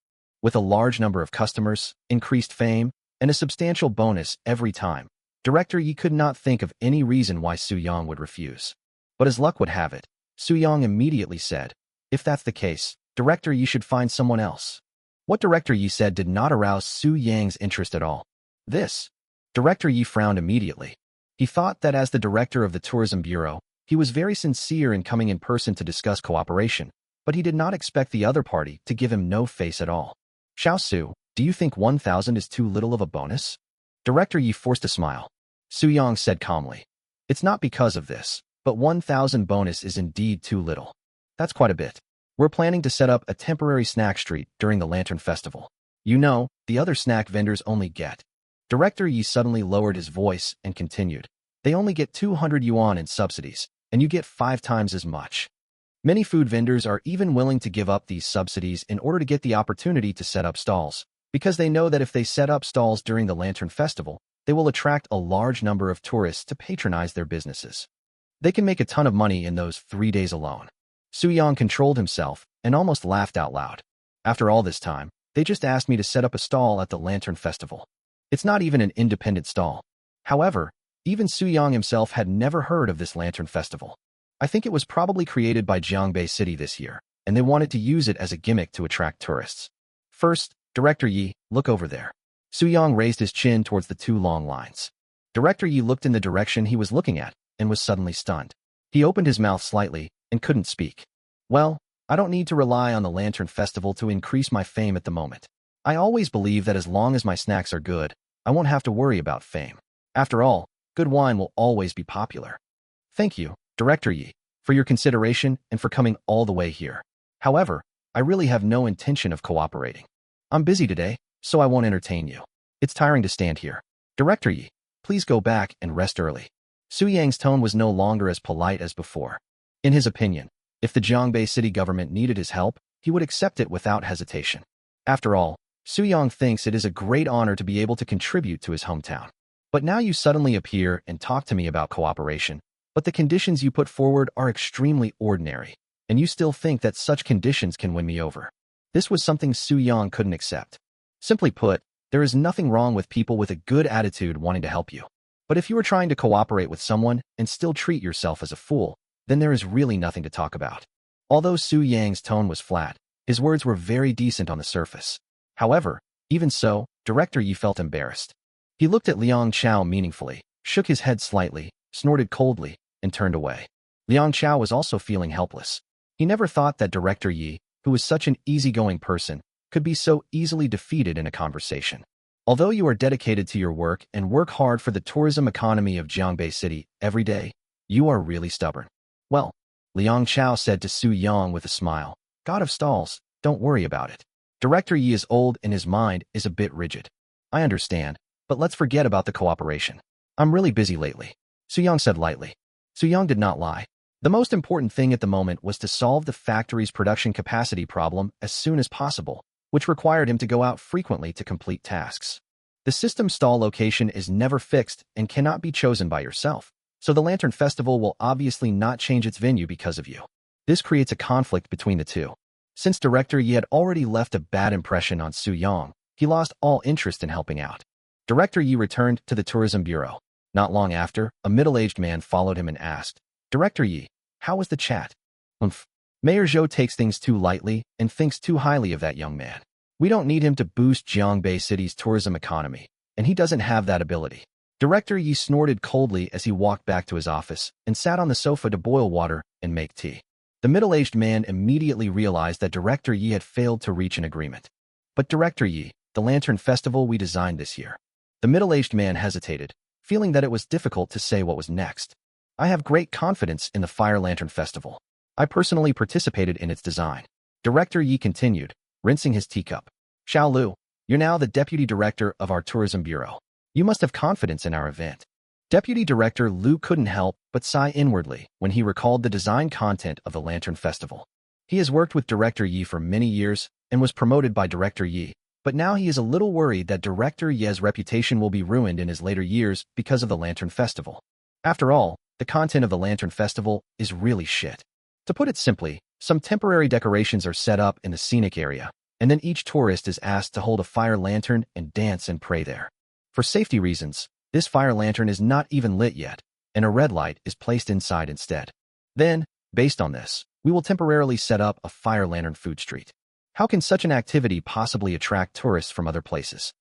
With a large number of customers, increased fame, and a substantial bonus every time, Director Yi could not think of any reason why Su Yang would refuse. But as luck would have it, Su Yang immediately said, If that's the case, Director Yi should find someone else. What Director Yi said did not arouse Su Yang's interest at all. This. Director Yi frowned immediately. He thought that as the director of the Tourism Bureau, he was very sincere in coming in person to discuss cooperation, but he did not expect the other party to give him no face at all. Xiao Su, do you think 1,000 is too little of a bonus? Director Yi forced a smile. Su Yang said calmly. It's not because of this, but 1,000 bonus is indeed too little. That's quite a bit. We're planning to set up a temporary snack street during the Lantern Festival. The other snack vendors only get. Director Yi suddenly lowered his voice and continued. They only get 200 yuan in subsidies, and you get 5 times as much. Many food vendors are even willing to give up these subsidies in order to get the opportunity to set up stalls, because they know that if they set up stalls during the Lantern Festival, they will attract a large number of tourists to patronize their businesses. They can make a ton of money in those 3 days alone. Su Yang controlled himself and almost laughed out loud. After all this time, they just asked me to set up a stall at the Lantern Festival. It's not even an independent stall. However, even Su Yang himself had never heard of this Lantern Festival. I think it was probably created by Jiangbei City this year, and they wanted to use it as a gimmick to attract tourists. First, Director Yi, look over there. Su Yang raised his chin towards the 2 long lines. Director Yi looked in the direction he was looking at and was suddenly stunned. He opened his mouth slightly and couldn't speak. Well, I don't need to rely on the Lantern Festival to increase my fame at the moment. I always believe that as long as my snacks are good, I won't have to worry about fame. After all, good wine will always be popular. Thank you, Director Yi, for your consideration and for coming all the way here. However, I really have no intention of cooperating. I'm busy today, so I won't entertain you. It's tiring to stand here. Director Yi, please go back and rest early. Su Yang's tone was no longer as polite as before. In his opinion, if the Jiangbei city government needed his help, he would accept it without hesitation. After all, Su Yang thinks it is a great honor to be able to contribute to his hometown. But now you suddenly appear and talk to me about cooperation, but the conditions you put forward are extremely ordinary, and you still think that such conditions can win me over. This was something Su Yang couldn't accept. Simply put, there is nothing wrong with people with a good attitude wanting to help you. But if you are trying to cooperate with someone and still treat yourself as a fool, then there is really nothing to talk about. Although Su Yang's tone was flat, his words were very decent on the surface. However, even so, Director Yi felt embarrassed. He looked at Liang Chao meaningfully, shook his head slightly, snorted coldly, and turned away. Liang Chao was also feeling helpless. He never thought that Director Yi, who was such an easygoing person, could be so easily defeated in a conversation. Although you are dedicated to your work and work hard for the tourism economy of Jiangbei City every day, you are really stubborn. Well, Liang Chao said to Su Yang with a smile, God of Stalls, don't worry about it. Director Yi is old and his mind is a bit rigid. I understand, but let's forget about the cooperation. I'm really busy lately, Su Yang said lightly. Su Yang did not lie. The most important thing at the moment was to solve the factory's production capacity problem as soon as possible, which required him to go out frequently to complete tasks. The system stall location is never fixed and cannot be chosen by yourself, so the Lantern Festival will obviously not change its venue because of you. This creates a conflict between the two. Since Director Yi had already left a bad impression on Su Yang, he lost all interest in helping out. Director Yi returned to the tourism bureau. Not long after, a middle-aged man followed him and asked, Director Yi, how was the chat? Mayor Zhou takes things too lightly and thinks too highly of that young man. We don't need him to boost Jiangbei City's tourism economy, and he doesn't have that ability. Director Yi snorted coldly as he walked back to his office and sat on the sofa to boil water and make tea. The middle-aged man immediately realized that Director Yi had failed to reach an agreement. But Director Yi, the Lantern Festival we designed this year. The middle-aged man hesitated, feeling that it was difficult to say what was next. I have great confidence in the Fire Lantern Festival. I personally participated in its design. Director Yi continued, rinsing his teacup. Xiao Lu, you're now the deputy director of our tourism bureau. You must have confidence in our event. Deputy Director Lu couldn't help but sigh inwardly when he recalled the design content of the Lantern Festival. He has worked with Director Yi for many years and was promoted by Director Yi, but now he is a little worried that Director Yi's reputation will be ruined in his later years because of the Lantern Festival. After all, the content of the Lantern Festival is really shit. To put it simply, some temporary decorations are set up in the scenic area, and then each tourist is asked to hold a fire lantern and dance and pray there. For safety reasons, this fire lantern is not even lit yet, and a red light is placed inside instead. Then, based on this, we will temporarily set up a fire lantern food street. How can such an activity possibly attract tourists from other places?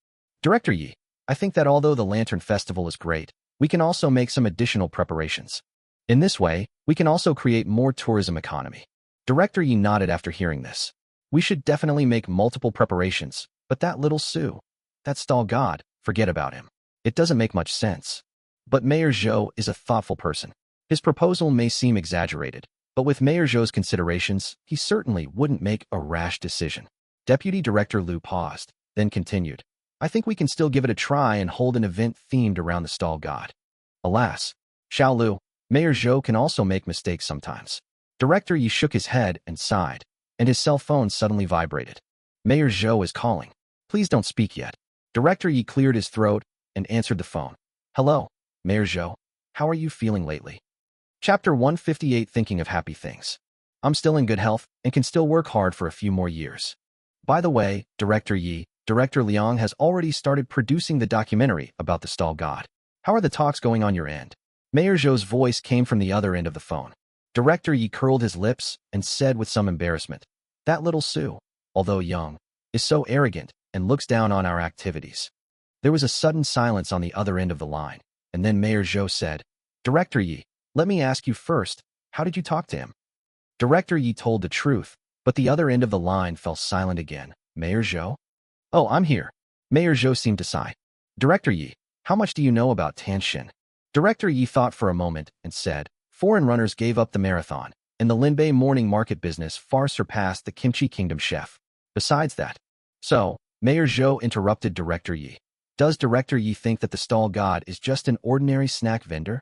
Director Yi, I think that although the Lantern Festival is great, we can also make some additional preparations. In this way, we can also create more tourism economy. Director Yi nodded after hearing this. We should definitely make multiple preparations, but that little Su, that stall god, forget about him. It doesn't make much sense. But Mayor Zhou is a thoughtful person. His proposal may seem exaggerated, but with Mayor Zhou's considerations, he certainly wouldn't make a rash decision. Deputy Director Lu paused. then continued, I think we can still give it a try and hold an event themed around the stall god. Alas, Xiaolu, Mayor Zhou can also make mistakes sometimes. Director Yi shook his head and sighed, and his cell phone suddenly vibrated. Mayor Zhou is calling. Please don't speak yet. Director Yi cleared his throat and answered the phone. Hello, Mayor Zhou. How are you feeling lately? Chapter 158, Thinking of Happy Things. I'm still in good health and can still work hard for a few more years. By the way, Director Yi, Director Liang has already started producing the documentary about the stall god. How are the talks going on your end? Mayor Zhou's voice came from the other end of the phone. Director Yi curled his lips and said with some embarrassment, that little Sue, although young, is so arrogant and looks down on our activities. There was a sudden silence on the other end of the line, and then Mayor Zhou said, Director Yi, let me ask you first, how did you talk to him? Director Yi told the truth, but the other end of the line fell silent again. Mayor Zhou? Oh, I'm here. Mayor Zhou seemed to sigh. Director Yi, how much do you know about Tanshin? Director Yi thought for a moment and said, foreign runners gave up the marathon, and the Linbei morning market business far surpassed the Kimchi Kingdom chef. Besides that. So, Mayor Zhou interrupted Director Yi. Does Director Yi think that the stall god is just an ordinary snack vendor?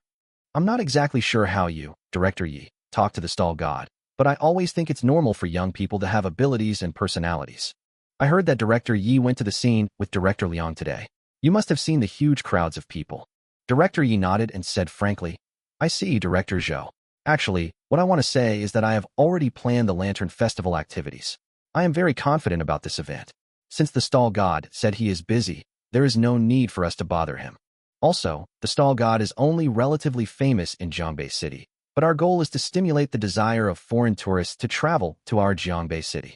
I'm not exactly sure how you, Director Yi, talk to the stall god, but I always think it's normal for young people to have abilities and personalities. I heard that Director Yi went to the scene with Director Liang today. You must have seen the huge crowds of people. Director Yi nodded and said frankly, I see, Director Zhou. Actually, what I want to say is that I have already planned the Lantern Festival activities. I am very confident about this event. Since the stall god said he is busy, there is no need for us to bother him. Also, the stall god is only relatively famous in Jiangbei City, but our goal is to stimulate the desire of foreign tourists to travel to our Jiangbei City.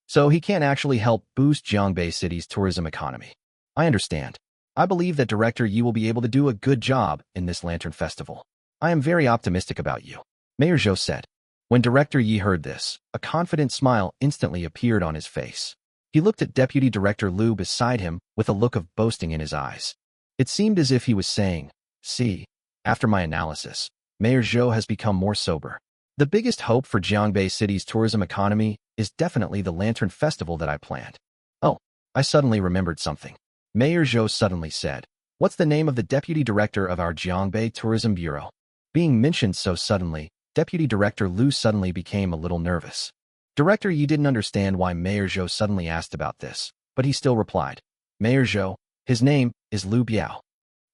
So he can't actually help boost Jiangbei City's tourism economy. I understand. I believe that Director Yi will be able to do a good job in this Lantern Festival. I am very optimistic about you, Mayor Zhou said. When Director Yi heard this, a confident smile instantly appeared on his face. He looked at Deputy Director Liu beside him with a look of boasting in his eyes. It seemed as if he was saying, see, after my analysis, Mayor Zhou has become more sober. The biggest hope for Jiangbei City's tourism economy is definitely the Lantern Festival that I planned. Oh, I suddenly remembered something. Mayor Zhou suddenly said, what's the name of the Deputy Director of our Jiangbei Tourism Bureau? Being mentioned so suddenly, Deputy Director Liu suddenly became a little nervous. Director Yi didn't understand why Mayor Zhou suddenly asked about this, but he still replied, Mayor Zhou, his name is Liu Biao.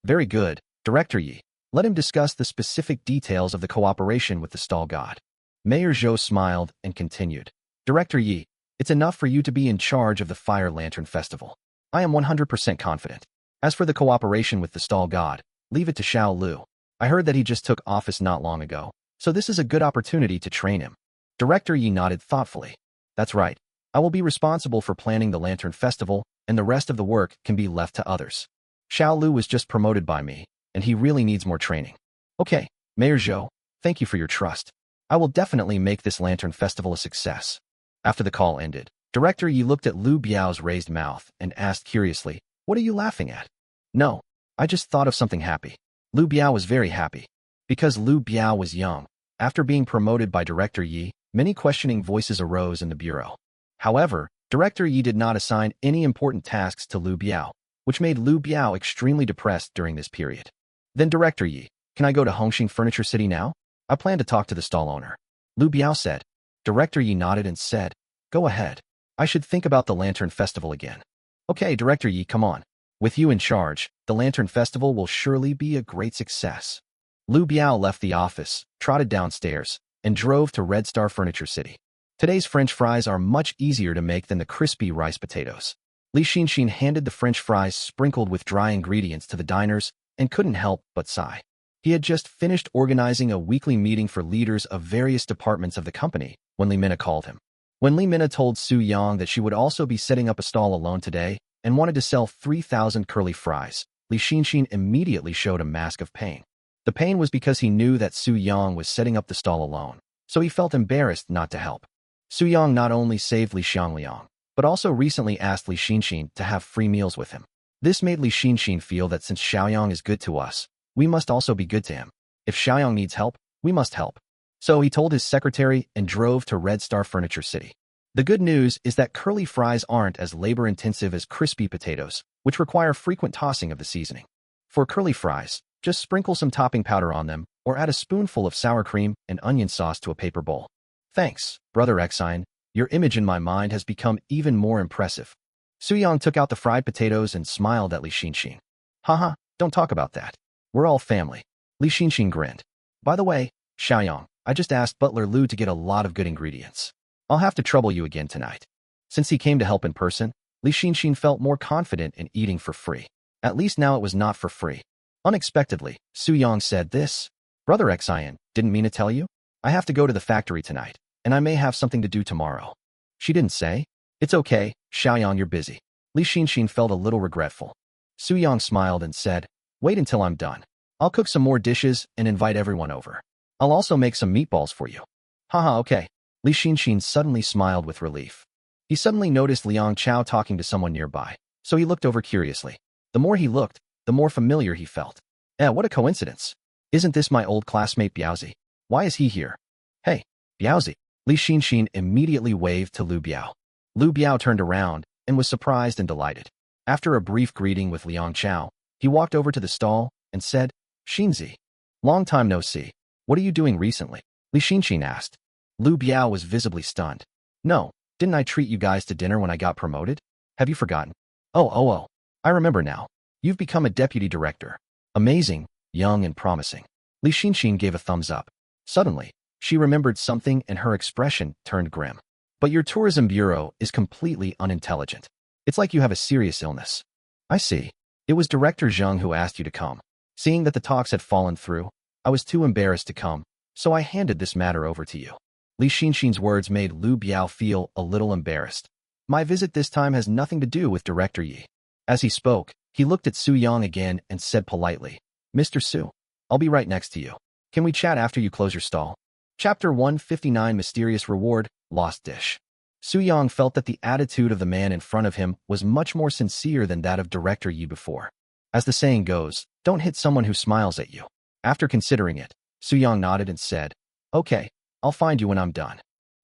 Very good, Director Yi. Let him discuss the specific details of the cooperation with the stall god. Mayor Zhou smiled and continued, Director Yi, it's enough for you to be in charge of the Fire Lantern Festival. I am 100% confident. As for the cooperation with the stall god, leave it to Xiao Lu. I heard that he just took office not long ago, so this is a good opportunity to train him. Director Yi nodded thoughtfully. That's right. I will be responsible for planning the Lantern Festival, and the rest of the work can be left to others. Xiao Lu was just promoted by me, and he really needs more training. Okay, Mayor Zhou, thank you for your trust. I will definitely make this Lantern Festival a success. After the call ended, Director Yi looked at Liu Biao's raised mouth and asked curiously, what are you laughing at? No, I just thought of something happy. Liu Biao was very happy. Because Liu Biao was young, after being promoted by Director Yi, many questioning voices arose in the bureau. However, Director Yi did not assign any important tasks to Liu Biao, which made Liu Biao extremely depressed during this period. Then Director Yi, can I go to Hongxing Furniture City now? I plan to talk to the stall owner. Liu Biao said. Director Yi nodded and said, go ahead. I should think about the Lantern Festival again. Okay, Director Yi, come on. With you in charge, the Lantern Festival will surely be a great success. Liu Biao left the office, trotted downstairs, and drove to Red Star Furniture City. Today's French fries are much easier to make than the crispy rice potatoes. Li Xinxin handed the French fries sprinkled with dry ingredients to the diners and couldn't help but sigh. He had just finished organizing a weekly meeting for leaders of various departments of the company when Li Mina called him. When Li Mina told Su Yang that she would also be setting up a stall alone today and wanted to sell 3,000 curly fries, Li Xinxin immediately showed a mask of pain. The pain was because he knew that Su Yang was setting up the stall alone, so he felt embarrassed not to help. Su Yang not only saved Li Xiangliang, but also recently asked Li Xinxin to have free meals with him. This made Li Xinxin feel that since Xiaoyang is good to us, we must also be good to him. If Xiaoyang needs help, we must help. So he told his secretary and drove to Red Star Furniture City. The good news is that curly fries aren't as labor-intensive as crispy potatoes, which require frequent tossing of the seasoning. For curly fries, just sprinkle some topping powder on them or add a spoonful of sour cream and onion sauce to a paper bowl. Thanks, Brother Exine. Your image in my mind has become even more impressive. Suyang took out the fried potatoes and smiled at Li Xinxin. Haha, don't talk about that. We're all family. Li Xinxin grinned. By the way, Xiaoyang, I just asked Butler Lu to get a lot of good ingredients. I'll have to trouble you again tonight. Since he came to help in person, Li Xinxin felt more confident in eating for free. At least now it was not for free. Unexpectedly, Suyang said this. Brother Xian, didn't mean to tell you? I have to go to the factory tonight, and I may have something to do tomorrow. She didn't say. It's okay, Xiaoyang, you're busy. Li Xinxin felt a little regretful. Suyang smiled and said, wait until I'm done. I'll cook some more dishes and invite everyone over. I'll also make some meatballs for you. Haha, okay. Li Xinxin suddenly smiled with relief. He suddenly noticed Liang Chao talking to someone nearby, so he looked over curiously. The more he looked, the more familiar he felt. What a coincidence. Isn't this my old classmate Biaozi? Why is he here? Hey, Biaozi. Li Xinxin immediately waved to Lu Biao. Lu Biao turned around and was surprised and delighted. After a brief greeting with Liang Chao, he walked over to the stall and said, Xinzi. Long time no see. What are you doing recently? Li Xinxin asked. Lu Biao was visibly stunned. No, didn't I treat you guys to dinner when I got promoted? Have you forgotten? Oh, I remember now. You've become a deputy director. Amazing, young and promising. Li Xinxin gave a thumbs up. Suddenly, she remembered something and her expression turned grim. But your tourism bureau is completely unintelligent. It's like you have a serious illness. I see. It was Director Zheng who asked you to come. Seeing that the talks had fallen through, I was too embarrassed to come, so I handed this matter over to you. Li Xinxin's words made Lu Biao feel a little embarrassed. My visit this time has nothing to do with Director Yi. As he spoke, he looked at Su Yang again and said politely, Mr. Su, I'll be right next to you. Can we chat after you close your stall? Chapter 159 Mysterious Reward, Lost Dish. Su Yang felt that the attitude of the man in front of him was much more sincere than that of Director Yi before. As the saying goes, don't hit someone who smiles at you. After considering it, Su Yang nodded and said, okay, I'll find you when I'm done.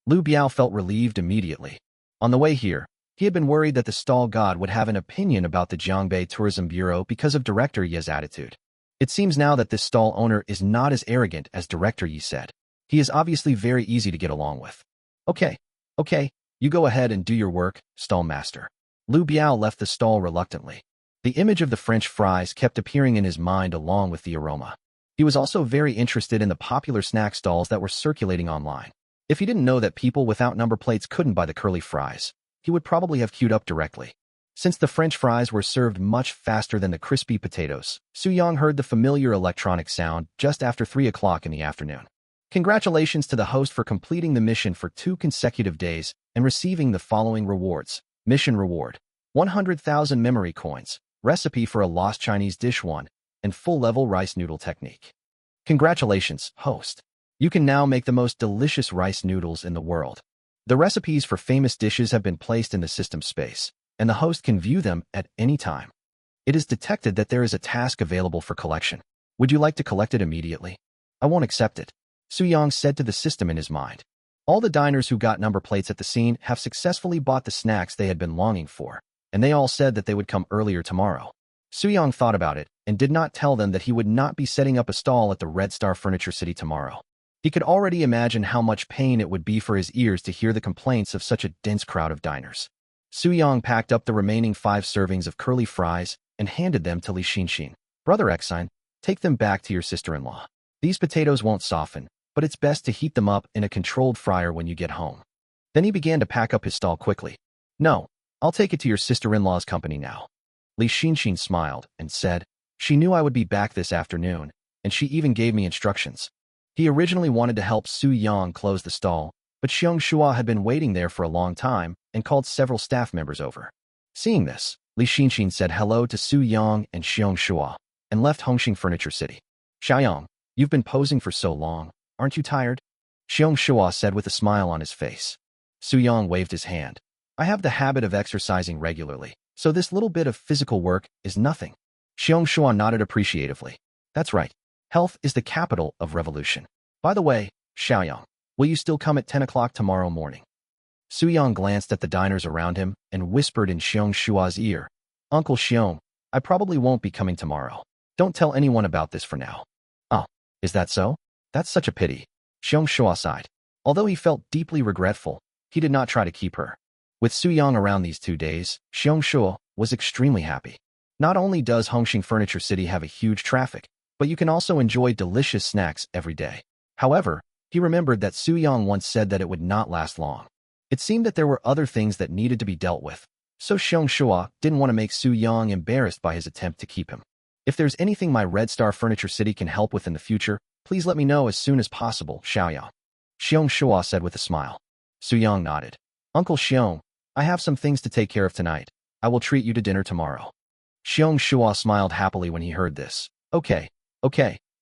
Lu Biao felt relieved immediately. On the way here, he had been worried that the stall god would have an opinion about the Jiangbei Tourism Bureau because of Director Yi's attitude. It seems now that this stall owner is not as arrogant as Director Yi said. He is obviously very easy to get along with. Okay, you go ahead and do your work, stall master. Lu Biao left the stall reluctantly. The image of the French fries kept appearing in his mind along with the aroma. He was also very interested in the popular snack stalls that were circulating online. If he didn't know that people without number plates couldn't buy the curly fries, he would probably have queued up directly. Since the French fries were served much faster than the crispy potatoes, Su Yang heard the familiar electronic sound just after 3 o'clock in the afternoon. Congratulations to the host for completing the mission for 2 consecutive days and receiving the following rewards. Mission reward: 100,000 memory coins, recipe for a lost Chinese dish 1, and full-level rice noodle technique. Congratulations, host. You can now make the most delicious rice noodles in the world. The recipes for famous dishes have been placed in the system space, and the host can view them at any time. It is detected that there is a task available for collection. Would you like to collect it immediately? I won't accept it, Su Yang said to the system in his mind. All the diners who got number plates at the scene have successfully bought the snacks they had been longing for, and they all said that they would come earlier tomorrow. Su Yang thought about it and did not tell them that he would not be setting up a stall at the Red Star Furniture City tomorrow. He could already imagine how much pain it would be for his ears to hear the complaints of such a dense crowd of diners. Su Yang packed up the remaining 5 servings of curly fries and handed them to Li Xinxin. Brother Exine, take them back to your sister-in-law. These potatoes won't soften, but it's best to heat them up in a controlled fryer when you get home. Then he began to pack up his stall quickly. No, I'll take it to your sister-in-law's company now. Li Xinxin smiled and said, she knew I would be back this afternoon, and she even gave me instructions. He originally wanted to help Su Yang close the stall, but Xiong Shua had been waiting there for a long time and called several staff members over. Seeing this, Li Xinxin said hello to Su Yang and Xiong Shua and left Hongxing Furniture City. Xiaoyang, you've been posing for so long, aren't you tired? Xiong Shua said with a smile on his face. Su Yang waved his hand. I have the habit of exercising regularly, so this little bit of physical work is nothing. Xiong Shua nodded appreciatively. That's right. Health is the capital of revolution. By the way, Xiaoyang, will you still come at 10 o'clock tomorrow morning? Su-young glanced at the diners around him and whispered in Xiong Shua's ear, Uncle Xiong, I probably won't be coming tomorrow. Don't tell anyone about this for now. Oh, is that so? That's such a pity. Xiong Shua sighed. Although he felt deeply regretful, he did not try to keep her. With Su-young around these 2 days, Xiong Shua was extremely happy. Not only does Hongqing Furniture City have a huge traffic, but you can also enjoy delicious snacks every day. However, he remembered that Su-young once said that it would not last long. It seemed that there were other things that needed to be dealt with, so Xiong Shua didn't want to make Su-young embarrassed by his attempt to keep him. If there's anything my Red Star Furniture City can help with in the future, please let me know as soon as possible, Xiaoyang. Xiong Shua said with a smile. Su-young nodded. Uncle Xiong, I have some things to take care of tonight. I will treat you to dinner tomorrow. Xiong Shua smiled happily when he heard this. Okay,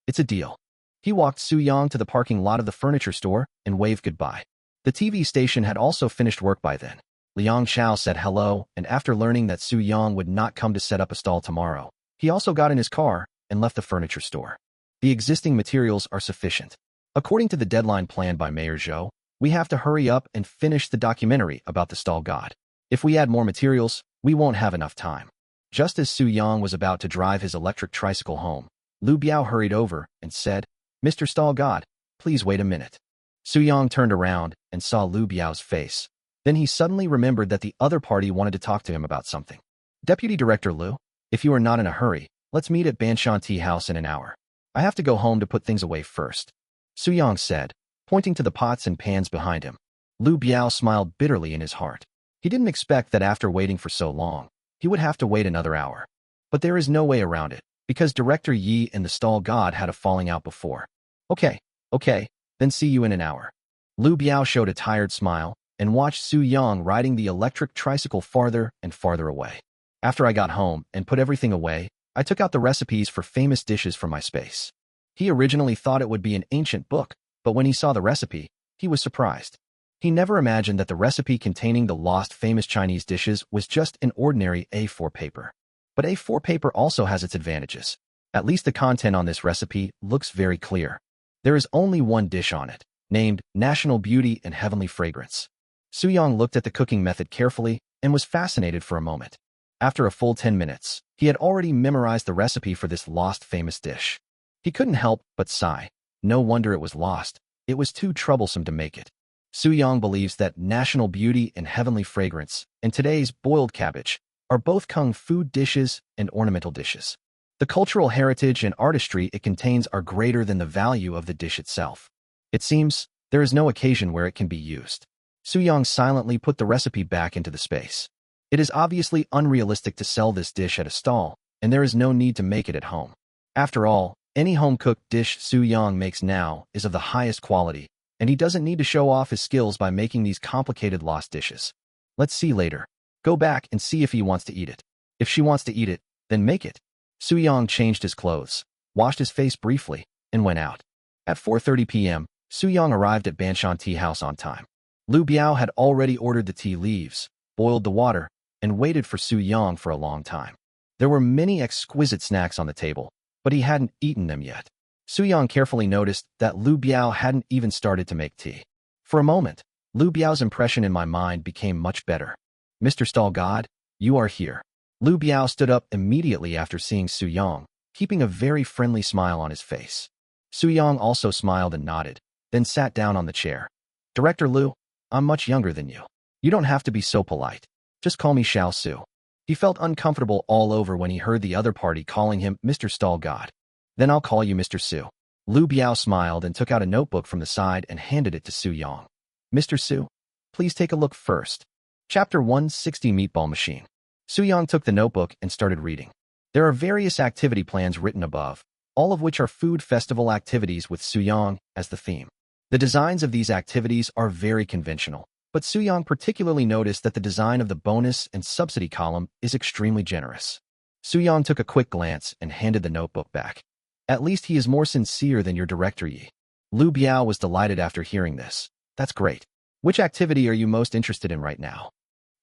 it's a deal. He walked Su-young to the parking lot of the furniture store and waved goodbye. The TV station had also finished work by then. Liang Xiao said hello, and after learning that Su-young would not come to set up a stall tomorrow, he also got in his car and left the furniture store. The existing materials are sufficient. According to the deadline planned by Mayor Zhou, we have to hurry up and finish the documentary about the stall god. If we add more materials, we won't have enough time. Just as Su-young was about to drive his electric tricycle home, Lu Biao hurried over and said, Mr. Stall God, please wait a minute. Su-young turned around and saw Lu Biao's face. Then he suddenly remembered that the other party wanted to talk to him about something. Deputy Director Lu, if you are not in a hurry, let's meet at Banshan Tea House in an hour. I have to go home to put things away first. Su-young said, pointing to the pots and pans behind him. Lu Biao smiled bitterly in his heart. He didn't expect that after waiting for so long, he would have to wait another hour. But there is no way around it, because Director Yi and the stall god had a falling out before. Okay, then see you in an hour. Lu Biao showed a tired smile and watched Su-young riding the electric tricycle farther and farther away. After I got home and put everything away, I took out the recipes for famous dishes from my space. He originally thought it would be an ancient book, but when he saw the recipe, he was surprised. He never imagined that the recipe containing the lost famous Chinese dishes was just an ordinary A4 paper. But A4 paper also has its advantages. At least the content on this recipe looks very clear. There is only one dish on it, named National Beauty and Heavenly Fragrance. Su-young looked at the cooking method carefully and was fascinated for a moment. After a full 10 minutes, he had already memorized the recipe for this lost famous dish. He couldn't help but sigh. No wonder it was lost. It was too troublesome to make it. Su-young believes that National Beauty and Heavenly Fragrance and today's boiled cabbage are both kung fu dishes and ornamental dishes. The cultural heritage and artistry it contains are greater than the value of the dish itself. It seems there is no occasion where it can be used. Su-young silently put the recipe back into the space. It is obviously unrealistic to sell this dish at a stall, and there is no need to make it at home. After all, any home-cooked dish Su-young makes now is of the highest quality, and he doesn't need to show off his skills by making these complicated lost dishes. Let's see later. Go back and see if he wants to eat it. If she wants to eat it, then make it. Su-young changed his clothes, washed his face briefly, and went out. At 4:30 p.m., Su-young arrived at Banshan Tea House on time. Lu Biao had already ordered the tea leaves, boiled the water, and waited for Su-young for a long time. There were many exquisite snacks on the table, but he hadn't eaten them yet. Su-young carefully noticed that Lu Biao hadn't even started to make tea. For a moment, Lu Biao's impression in my mind became much better. Mr. Stall God, you are here. Lu Biao stood up immediately after seeing Su-young, keeping a very friendly smile on his face. Su-young also smiled and nodded, then sat down on the chair. Director Lu, I'm much younger than you. You don't have to be so polite. Just call me Xiao Su. He felt uncomfortable all over when he heard the other party calling him Mr. Stall God. Then I'll call you Mr. Su. Lu Biao smiled and took out a notebook from the side and handed it to Su-young. Mr. Su, please take a look first. Chapter 160 Meatball Machine. Su-young took the notebook and started reading. There are various activity plans written above, all of which are food festival activities with Su-young as the theme. The designs of these activities are very conventional, but Su-young particularly noticed that the design of the bonus and subsidy column is extremely generous. Su-young took a quick glance and handed the notebook back. At least he is more sincere than your Director Yi. Lu Biao was delighted after hearing this. That's great. Which activity are you most interested in right now?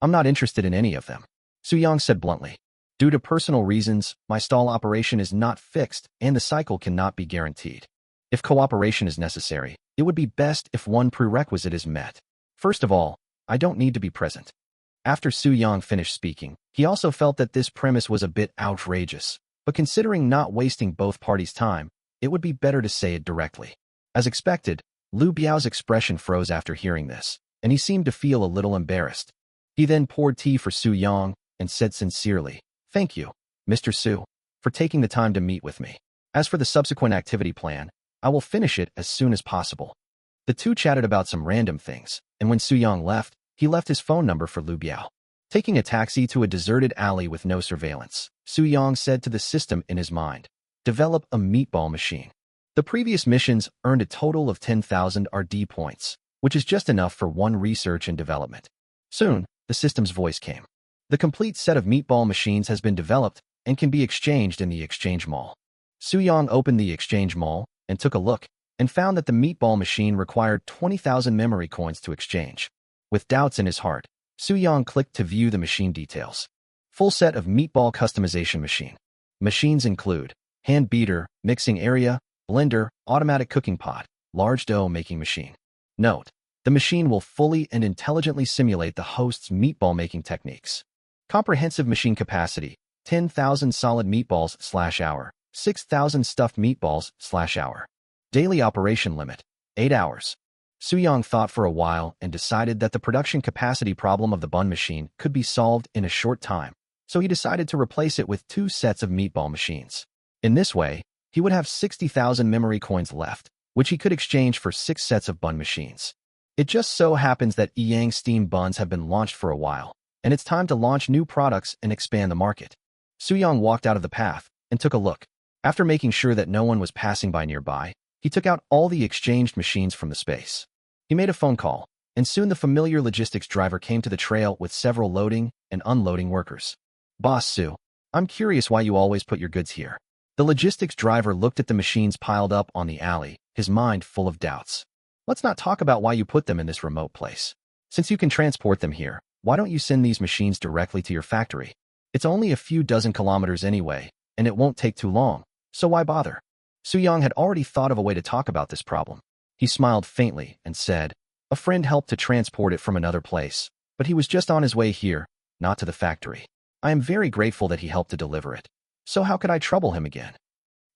I'm not interested in any of them. Su-young said bluntly. Due to personal reasons, my stall operation is not fixed and the cycle cannot be guaranteed. If cooperation is necessary, it would be best if one prerequisite is met. First of all, I don't need to be present. After Su Yang finished speaking, he also felt that this premise was a bit outrageous, but considering not wasting both parties' time, it would be better to say it directly. As expected, Lu Biao's expression froze after hearing this, and he seemed to feel a little embarrassed. He then poured tea for Su Yang and said sincerely, "Thank you, Mr. Su, for taking the time to meet with me. As for the subsequent activity plan, I will finish it as soon as possible." The two chatted about some random things, and when Su Yang left, he left his phone number for Lu Biao. Taking a taxi to a deserted alley with no surveillance, Su Yang said to the system in his mind, "Develop a meatball machine." The previous missions earned a total of 10,000 RD points, which is just enough for one research and development. Soon, the system's voice came. The complete set of meatball machines has been developed and can be exchanged in the exchange mall. Su Yang opened the exchange mall and took a look, and found that the meatball machine required 20,000 memory coins to exchange. With doubts in his heart, Su Yang clicked to view the machine details. Full set of meatball customization machine. Machines include hand beater, mixing area, blender, automatic cooking pot, large dough making machine. Note: the machine will fully and intelligently simulate the host's meatball making techniques. Comprehensive machine capacity: 10,000 solid meatballs/hour, 6,000 stuffed meatballs/hour. Daily operation limit: 8 hours. Su Yang thought for a while and decided that the production capacity problem of the bun machine could be solved in a short time, so he decided to replace it with 2 sets of meatball machines. In this way, he would have 60,000 memory coins left, which he could exchange for 6 sets of bun machines. It just so happens that Yang steam buns have been launched for a while, and it's time to launch new products and expand the market. Su Yang walked out of the path and took a look. After making sure that no one was passing by nearby, he took out all the exchanged machines from the space. He made a phone call, and soon the familiar logistics driver came to the trail with several loading and unloading workers. "Boss Su, I'm curious why you always put your goods here." The logistics driver looked at the machines piled up on the alley, his mind full of doubts. "Let's not talk about why you put them in this remote place. Since you can transport them here, why don't you send these machines directly to your factory? It's only a few dozen kilometers anyway, and it won't take too long, so why bother?" Su Yang had already thought of a way to talk about this problem. He smiled faintly and said, "A friend helped to transport it from another place, but he was just on his way here, not to the factory. I am very grateful that he helped to deliver it. So how could I trouble him again?"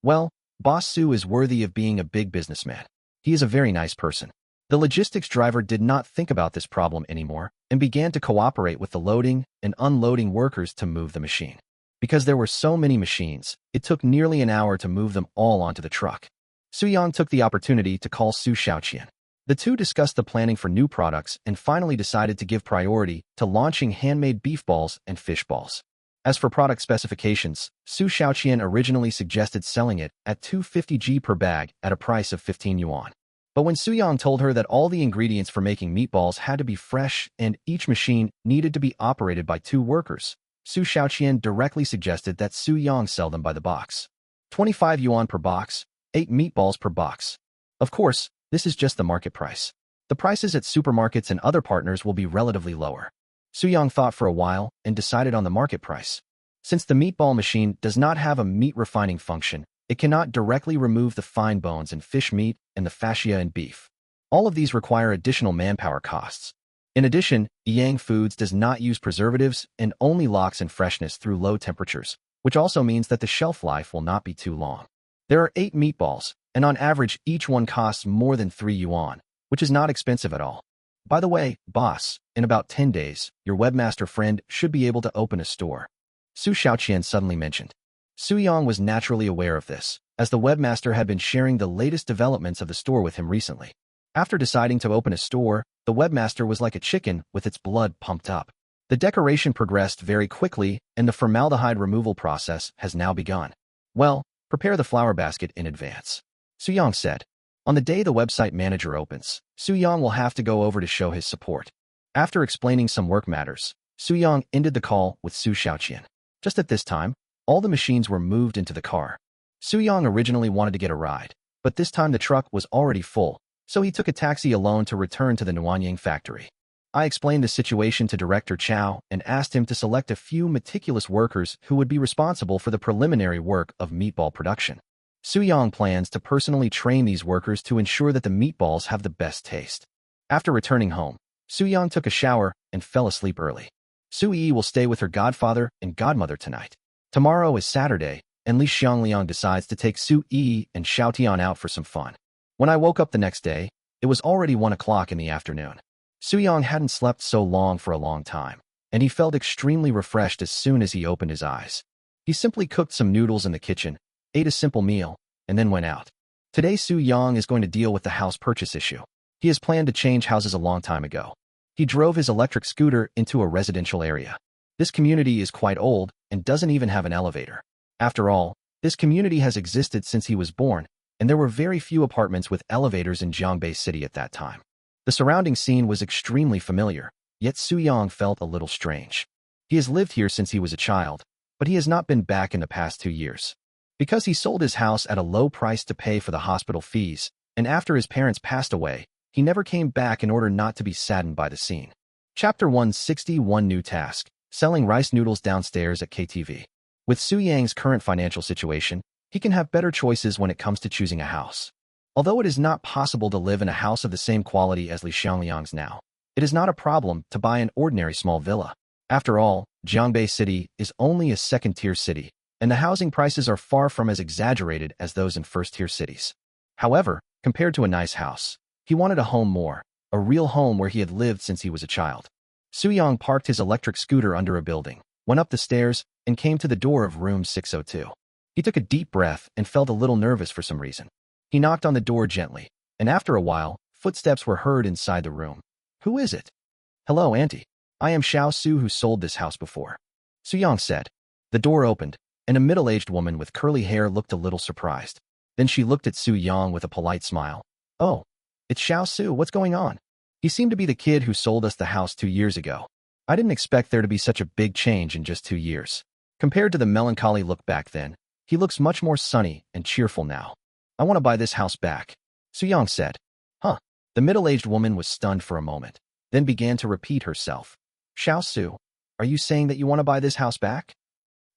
"Well, Boss Su is worthy of being a big businessman. He is a very nice person." The logistics driver did not think about this problem anymore and began to cooperate with the loading and unloading workers to move the machine. Because there were so many machines, it took nearly an hour to move them all onto the truck. Su Yang took the opportunity to call Su Xiaoqian. The two discussed the planning for new products and finally decided to give priority to launching handmade beef balls and fish balls. As for product specifications, Su Xiaoqian originally suggested selling it at 250 G per bag at a price of 15 yuan. But when Su Yang told her that all the ingredients for making meatballs had to be fresh and each machine needed to be operated by 2 workers, Su Xiaoqian directly suggested that Su Yang sell them by the box. 25 yuan per box, 8 meatballs per box. Of course, this is just the market price. The prices at supermarkets and other partners will be relatively lower. Su Yang thought for a while and decided on the market price. Since the meatball machine does not have a meat refining function, it cannot directly remove the fine bones in fish meat and the fascia in beef. All of these require additional manpower costs. In addition, Yang Foods does not use preservatives and only locks in freshness through low temperatures, which also means that the shelf life will not be too long. There are 8 meatballs, and on average each one costs more than 3 yuan, which is not expensive at all. By the way, boss, in about 10 days, your webmaster friend should be able to open a store. Su Xiaoqian suddenly mentioned. Su Yang was naturally aware of this, as the webmaster had been sharing the latest developments of the store with him recently. After deciding to open a store, the webmaster was like a chicken with its blood pumped up. The decoration progressed very quickly, and the formaldehyde removal process has now begun. "Well, prepare the flower basket in advance," Su Yang said. On the day the website manager opens, Su Yang will have to go over to show his support. After explaining some work matters, Su Yang ended the call with Su Xiaoqian. Just at this time, all the machines were moved into the car. Su Yang originally wanted to get a ride, but this time the truck was already full, so he took a taxi alone to return to the Nuanyang factory. I explained the situation to Director Chow and asked him to select a few meticulous workers who would be responsible for the preliminary work of meatball production. Su Yang plans to personally train these workers to ensure that the meatballs have the best taste. After returning home, Su-young took a shower and fell asleep early. Su-yi will stay with her godfather and godmother tonight. Tomorrow is Saturday, and Li Xiangliang decides to take Su-yi and Xiaotian out for some fun. When I woke up the next day, it was already 1 o'clock in the afternoon. Su-young hadn't slept so long for a long time, and he felt extremely refreshed as soon as he opened his eyes. He simply cooked some noodles in the kitchen, ate a simple meal, and then went out. Today Su-young is going to deal with the house purchase issue. He has planned to change houses a long time ago. He drove his electric scooter into a residential area. This community is quite old and doesn't even have an elevator. After all, this community has existed since he was born, and there were very few apartments with elevators in Jiangbei City at that time. The surrounding scene was extremely familiar, yet Su-young felt a little strange. He has lived here since he was a child, but he has not been back in the past 2 years. Because he sold his house at a low price to pay for the hospital fees, and after his parents passed away, he never came back in order not to be saddened by the scene. Chapter 161 New Task, Selling Rice Noodles Downstairs at KTV. With Su-young's current financial situation, he can have better choices when it comes to choosing a house. Although it is not possible to live in a house of the same quality as Li Xiangliang's now, it is not a problem to buy an ordinary small villa. After all, Jiangbei City is only a second-tier city, and the housing prices are far from as exaggerated as those in first-tier cities. However, compared to a nice house, he wanted a home more, a real home where he had lived since he was a child. Su-young parked his electric scooter under a building, went up the stairs, and came to the door of room 602. He took a deep breath and felt a little nervous for some reason. He knocked on the door gently, and after a while, footsteps were heard inside the room. "Who is it?" "Hello, Auntie. I am Xiao Su who sold this house before," Su-young said. The door opened, and a middle-aged woman with curly hair looked a little surprised. Then she looked at Su-young with a polite smile. "Oh, it's Xiao Su, what's going on?" "He seemed to be the kid who sold us the house 2 years ago. I didn't expect there to be such a big change in just 2 years. Compared to the melancholy look back then, he looks much more sunny and cheerful now. I want to buy this house back," Su-young said. "Huh?" The middle-aged woman was stunned for a moment, then began to repeat herself. "Xiao Su, are you saying that you want to buy this house back?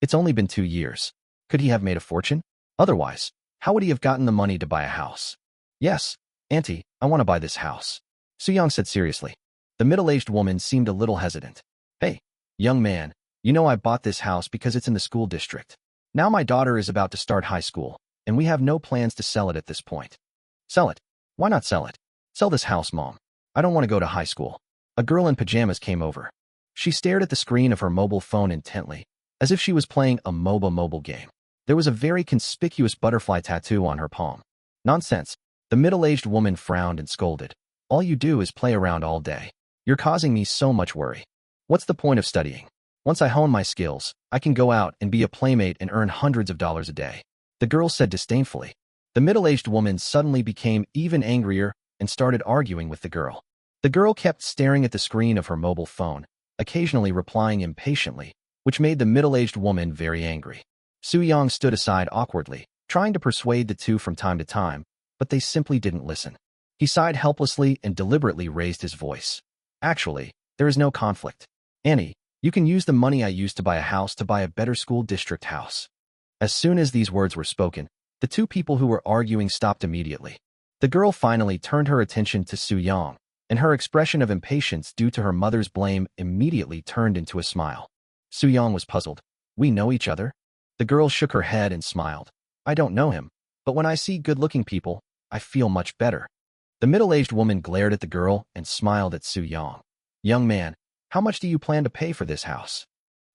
It's only been 2 years. Could he have made a fortune? Otherwise, how would he have gotten the money to buy a house?" "Yes, Auntie, I want to buy this house," Su-young said seriously. The middle-aged woman seemed a little hesitant. "Hey, young man, you know I bought this house because it's in the school district. Now my daughter is about to start high school, and we have no plans to sell it at this point." "Sell it? Why not sell it?" "Sell this house, Mom. I don't want to go to high school." A girl in pajamas came over. She stared at the screen of her mobile phone intently, as if she was playing a mobile game. There was a very conspicuous butterfly tattoo on her palm. "Nonsense." The middle-aged woman frowned and scolded. "All you do is play around all day. You're causing me so much worry. What's the point of studying? Once I hone my skills, I can go out and be a playmate and earn hundreds of dollars a day," the girl said disdainfully. The middle-aged woman suddenly became even angrier and started arguing with the girl. The girl kept staring at the screen of her mobile phone, occasionally replying impatiently, which made the middle-aged woman very angry. Su-young stood aside awkwardly, trying to persuade the two from time to time, but they simply didn't listen. He sighed helplessly and deliberately raised his voice. "Actually, there is no conflict. Annie, you can use the money I used to buy a house to buy a better school district house." As soon as these words were spoken, the two people who were arguing stopped immediately. The girl finally turned her attention to Su-young, and her expression of impatience due to her mother's blame immediately turned into a smile. Su-young was puzzled. "We know each other?" The girl shook her head and smiled. "I don't know him, but when I see good-looking people, I feel much better." The middle-aged woman glared at the girl and smiled at Su-young. "Young man, how much do you plan to pay for this house?"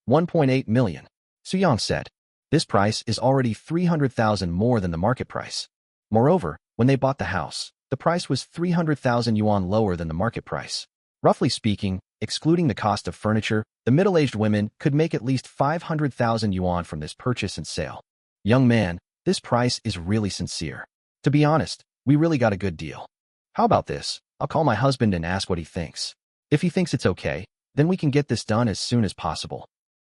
1.8 million, Su-young said. "This price is already 300,000 more than the market price. Moreover, when they bought the house, the price was 300,000 yuan lower than the market price. Roughly speaking, excluding the cost of furniture, the middle-aged women could make at least 500,000 yuan from this purchase and sale. Young man, this price is really sincere. To be honest, we really got a good deal. How about this? I'll call my husband and ask what he thinks. If he thinks it's okay, then we can get this done as soon as possible."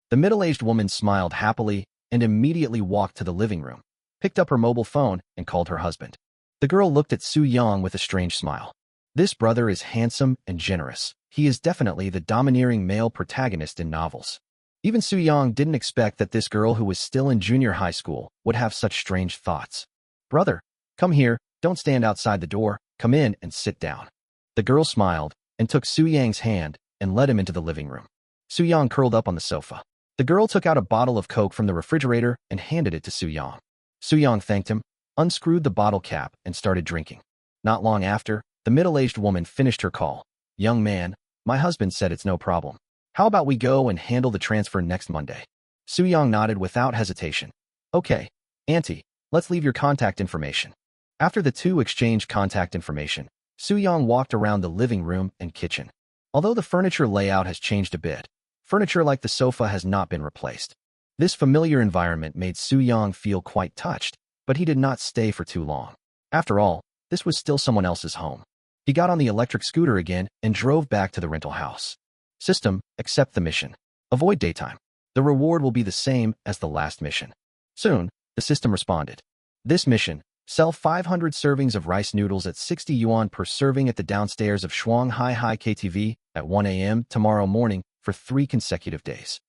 The middle-aged woman smiled happily and immediately walked to the living room, picked up her mobile phone, and called her husband. The girl looked at Su-young with a strange smile. This brother is handsome and generous. He is definitely the domineering male protagonist in novels. Even Su-young didn't expect that this girl who was still in junior high school would have such strange thoughts. "Brother, come here, don't stand outside the door, come in and sit down." The girl smiled, and took Su Yang's hand and led him into the living room. Su Yang curled up on the sofa. The girl took out a bottle of Coke from the refrigerator and handed it to Su Yang. Su Yang thanked him, unscrewed the bottle cap, and started drinking. Not long after, the middle-aged woman finished her call. "Young man, my husband said it's no problem. How about we go and handle the transfer next Monday?" Su Yang nodded without hesitation. "Okay, Auntie, let's leave your contact information." After the two exchanged contact information, Su Yang walked around the living room and kitchen. Although the furniture layout has changed a bit, furniture like the sofa has not been replaced. This familiar environment made Su Yang feel quite touched, but he did not stay for too long. After all, this was still someone else's home. He got on the electric scooter again and drove back to the rental house. System, accept the mission. Avoid daytime. The reward will be the same as the last mission. Soon, the system responded. This mission, sell 500 servings of rice noodles at 60 yuan per serving at the downstairs of Shuanghai High KTV at 1 a.m. tomorrow morning for 3 consecutive days.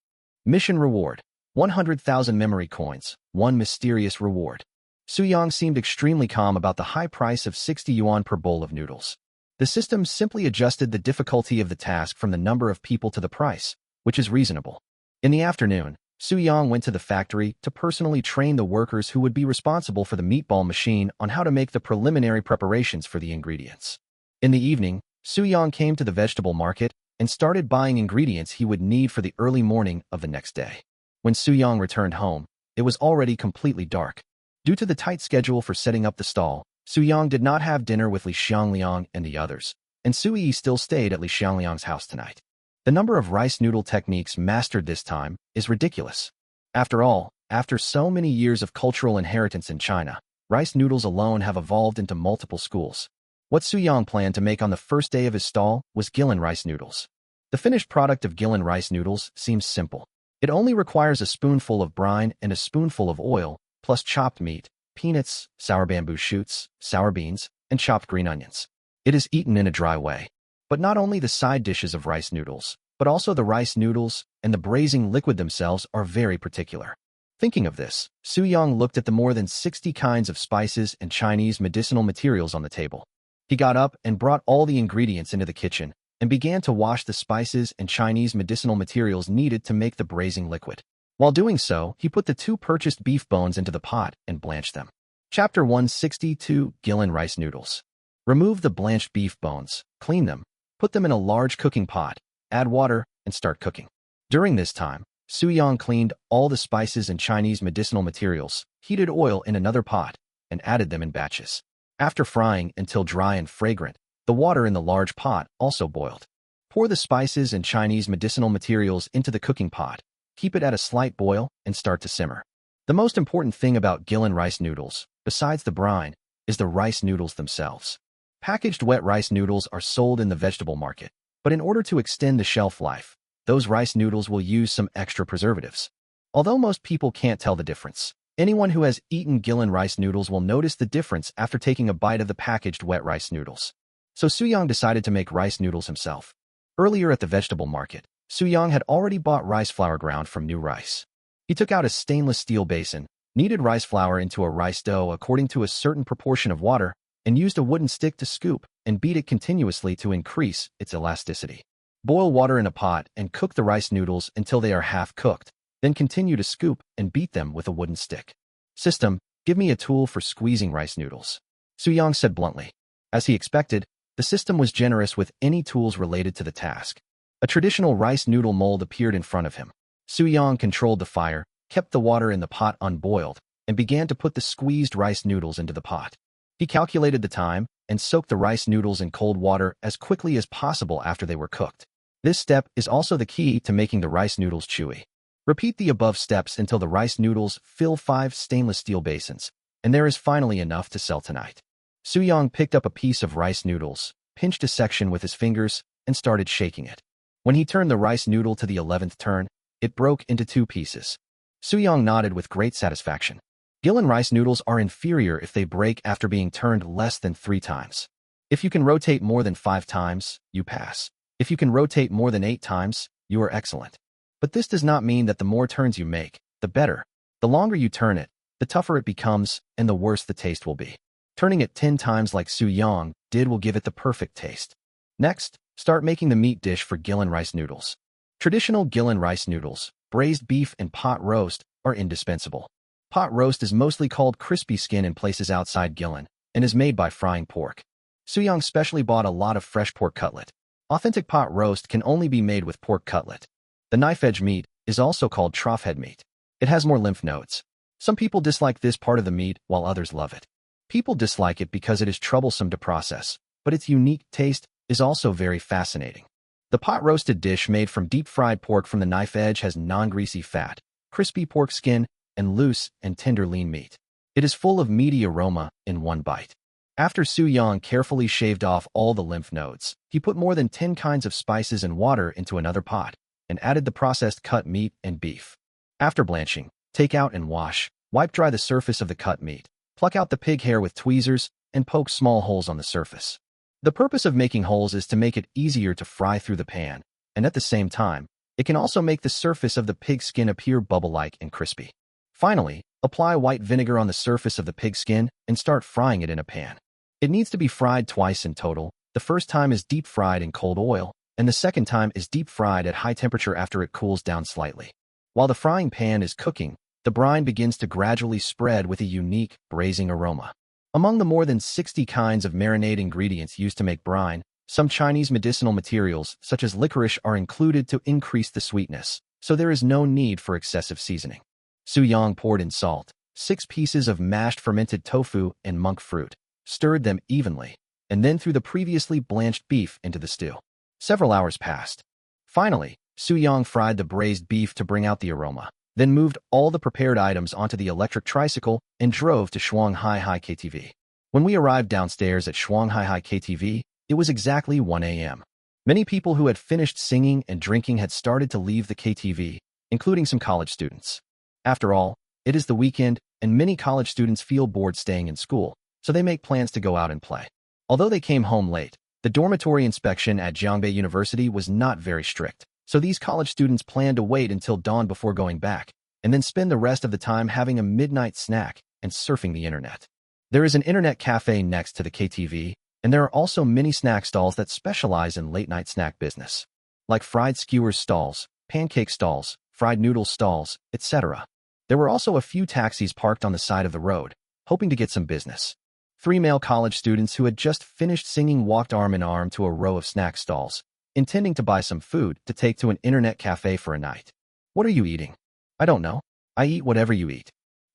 Mission reward, 100,000 memory coins, 1 mysterious reward. Su Yang seemed extremely calm about the high price of 60 yuan per bowl of noodles. The system simply adjusted the difficulty of the task from the number of people to the price, which is reasonable. In the afternoon, Su Yang went to the factory to personally train the workers who would be responsible for the meatball machine on how to make the preliminary preparations for the ingredients. In the evening, Su Yang came to the vegetable market and started buying ingredients he would need for the early morning of the next day. When Su Yang returned home, it was already completely dark. Due to the tight schedule for setting up the stall, Su Yang did not have dinner with Li Xiangliang and the others, and Su Yi still stayed at Li Xiangliang's house tonight. The number of rice noodle techniques mastered this time is ridiculous. After all, after so many years of cultural inheritance in China, rice noodles alone have evolved into multiple schools. What Su Yang planned to make on the first day of his stall was Gillen rice noodles. The finished product of Gillen rice noodles seems simple. It only requires a spoonful of brine and a spoonful of oil, plus chopped meat, peanuts, sour bamboo shoots, sour beans, and chopped green onions. It is eaten in a dry way. But not only the side dishes of rice noodles, but also the rice noodles and the braising liquid themselves are very particular. Thinking of this, Su Yang looked at the more than 60 kinds of spices and Chinese medicinal materials on the table. He got up and brought all the ingredients into the kitchen and began to wash the spices and Chinese medicinal materials needed to make the braising liquid. While doing so, he put the 2 purchased beef bones into the pot and blanched them. Chapter 162, Gillen rice noodles. Remove the blanched beef bones, clean them, put them in a large cooking pot, add water, and start cooking. During this time, Su Yang cleaned all the spices and Chinese medicinal materials, heated oil in another pot, and added them in batches. After frying until dry and fragrant, the water in the large pot also boiled. Pour the spices and Chinese medicinal materials into the cooking pot, keep it at a slight boil, and start to simmer. The most important thing about Gillen rice noodles, besides the brine, is the rice noodles themselves. Packaged wet rice noodles are sold in the vegetable market, but in order to extend the shelf life, those rice noodles will use some extra preservatives. Although most people can't tell the difference, anyone who has eaten Gillen rice noodles will notice the difference after taking a bite of the packaged wet rice noodles. So Su Yang decided to make rice noodles himself. Earlier at the vegetable market, Su Yang had already bought rice flour ground from New Rice. He took out a stainless steel basin, kneaded rice flour into a rice dough according to a certain proportion of water, and used a wooden stick to scoop and beat it continuously to increase its elasticity. Boil water in a pot and cook the rice noodles until they are half cooked, then continue to scoop and beat them with a wooden stick. System, give me a tool for squeezing rice noodles. Su Yang said bluntly. As he expected, the system was generous with any tools related to the task. A traditional rice noodle mold appeared in front of him. Su Yang controlled the fire, kept the water in the pot unboiled, and began to put the squeezed rice noodles into the pot. He calculated the time and soaked the rice noodles in cold water as quickly as possible after they were cooked. This step is also the key to making the rice noodles chewy. Repeat the above steps until the rice noodles fill 5 stainless steel basins, and there is finally enough to sell tonight. Su Yang picked up a piece of rice noodles, pinched a section with his fingers, and started shaking it. When he turned the rice noodle to the 11th turn, it broke into 2 pieces. Su Yang nodded with great satisfaction. Gillen rice noodles are inferior if they break after being turned less than 3 times. If you can rotate more than 5 times, you pass. If you can rotate more than 8 times, you are excellent. But this does not mean that the more turns you make, the better. The longer you turn it, the tougher it becomes, and the worse the taste will be. Turning it 10 times like Su Yang did will give it the perfect taste. Next, Start making the meat dish for Gillen rice noodles. Traditional Gillen rice noodles, braised beef and pot roast, are indispensable. Pot roast is mostly called crispy skin in places outside Gillen and is made by frying pork. Soo-young specially bought a lot of fresh pork cutlet. Authentic pot roast can only be made with pork cutlet. The knife-edge meat is also called trough-head meat. It has more lymph nodes. Some people dislike this part of the meat while others love it. People dislike it because it is troublesome to process, but its unique taste is also very fascinating. The pot-roasted dish made from deep-fried pork from the knife edge has non-greasy fat, crispy pork skin, and loose and tender lean meat. It is full of meaty aroma in one bite. After Soo-young carefully shaved off all the lymph nodes, he put more than 10 kinds of spices and water into another pot and added the processed cut meat and beef. After blanching, take out and wash. Wipe dry the surface of the cut meat. Pluck out the pig hair with tweezers and poke small holes on the surface. The purpose of making holes is to make it easier to fry through the pan, and at the same time, it can also make the surface of the pig skin appear bubble-like and crispy. Finally, apply white vinegar on the surface of the pig skin and start frying it in a pan. It needs to be fried twice in total. The first time is deep fried in cold oil, and the second time is deep fried at high temperature after it cools down slightly. While the frying pan is cooking, the brine begins to gradually spread with a unique, braising aroma. Among the more than 60 kinds of marinade ingredients used to make brine, some Chinese medicinal materials, such as licorice, are included to increase the sweetness, so there is no need for excessive seasoning. Soo-young poured in salt, 6 pieces of mashed fermented tofu and monk fruit, stirred them evenly, and then threw the previously blanched beef into the stew. Several hours passed. Finally, Soo-young fried the braised beef to bring out the aroma, then moved all the prepared items onto the electric tricycle and drove to Shuanghai KTV. When we arrived downstairs at Shuanghai KTV, it was exactly 1 a.m. Many people who had finished singing and drinking had started to leave the KTV, including some college students. After all, it is the weekend, and many college students feel bored staying in school, so they make plans to go out and play. Although they came home late, the dormitory inspection at Jiangbei University was not very strict, so these college students planned to wait until dawn before going back, and then spend the rest of the time having a midnight snack and surfing the internet. There is an internet cafe next to the KTV, and there are also many snack stalls that specialize in late-night snack business, like fried skewers stalls, pancake stalls, fried noodle stalls, etc. There were also a few taxis parked on the side of the road, hoping to get some business. 3 male college students who had just finished singing walked arm in arm to a row of snack stalls, intending to buy some food to take to an internet cafe for a night. What are you eating? I don't know. I eat whatever you eat.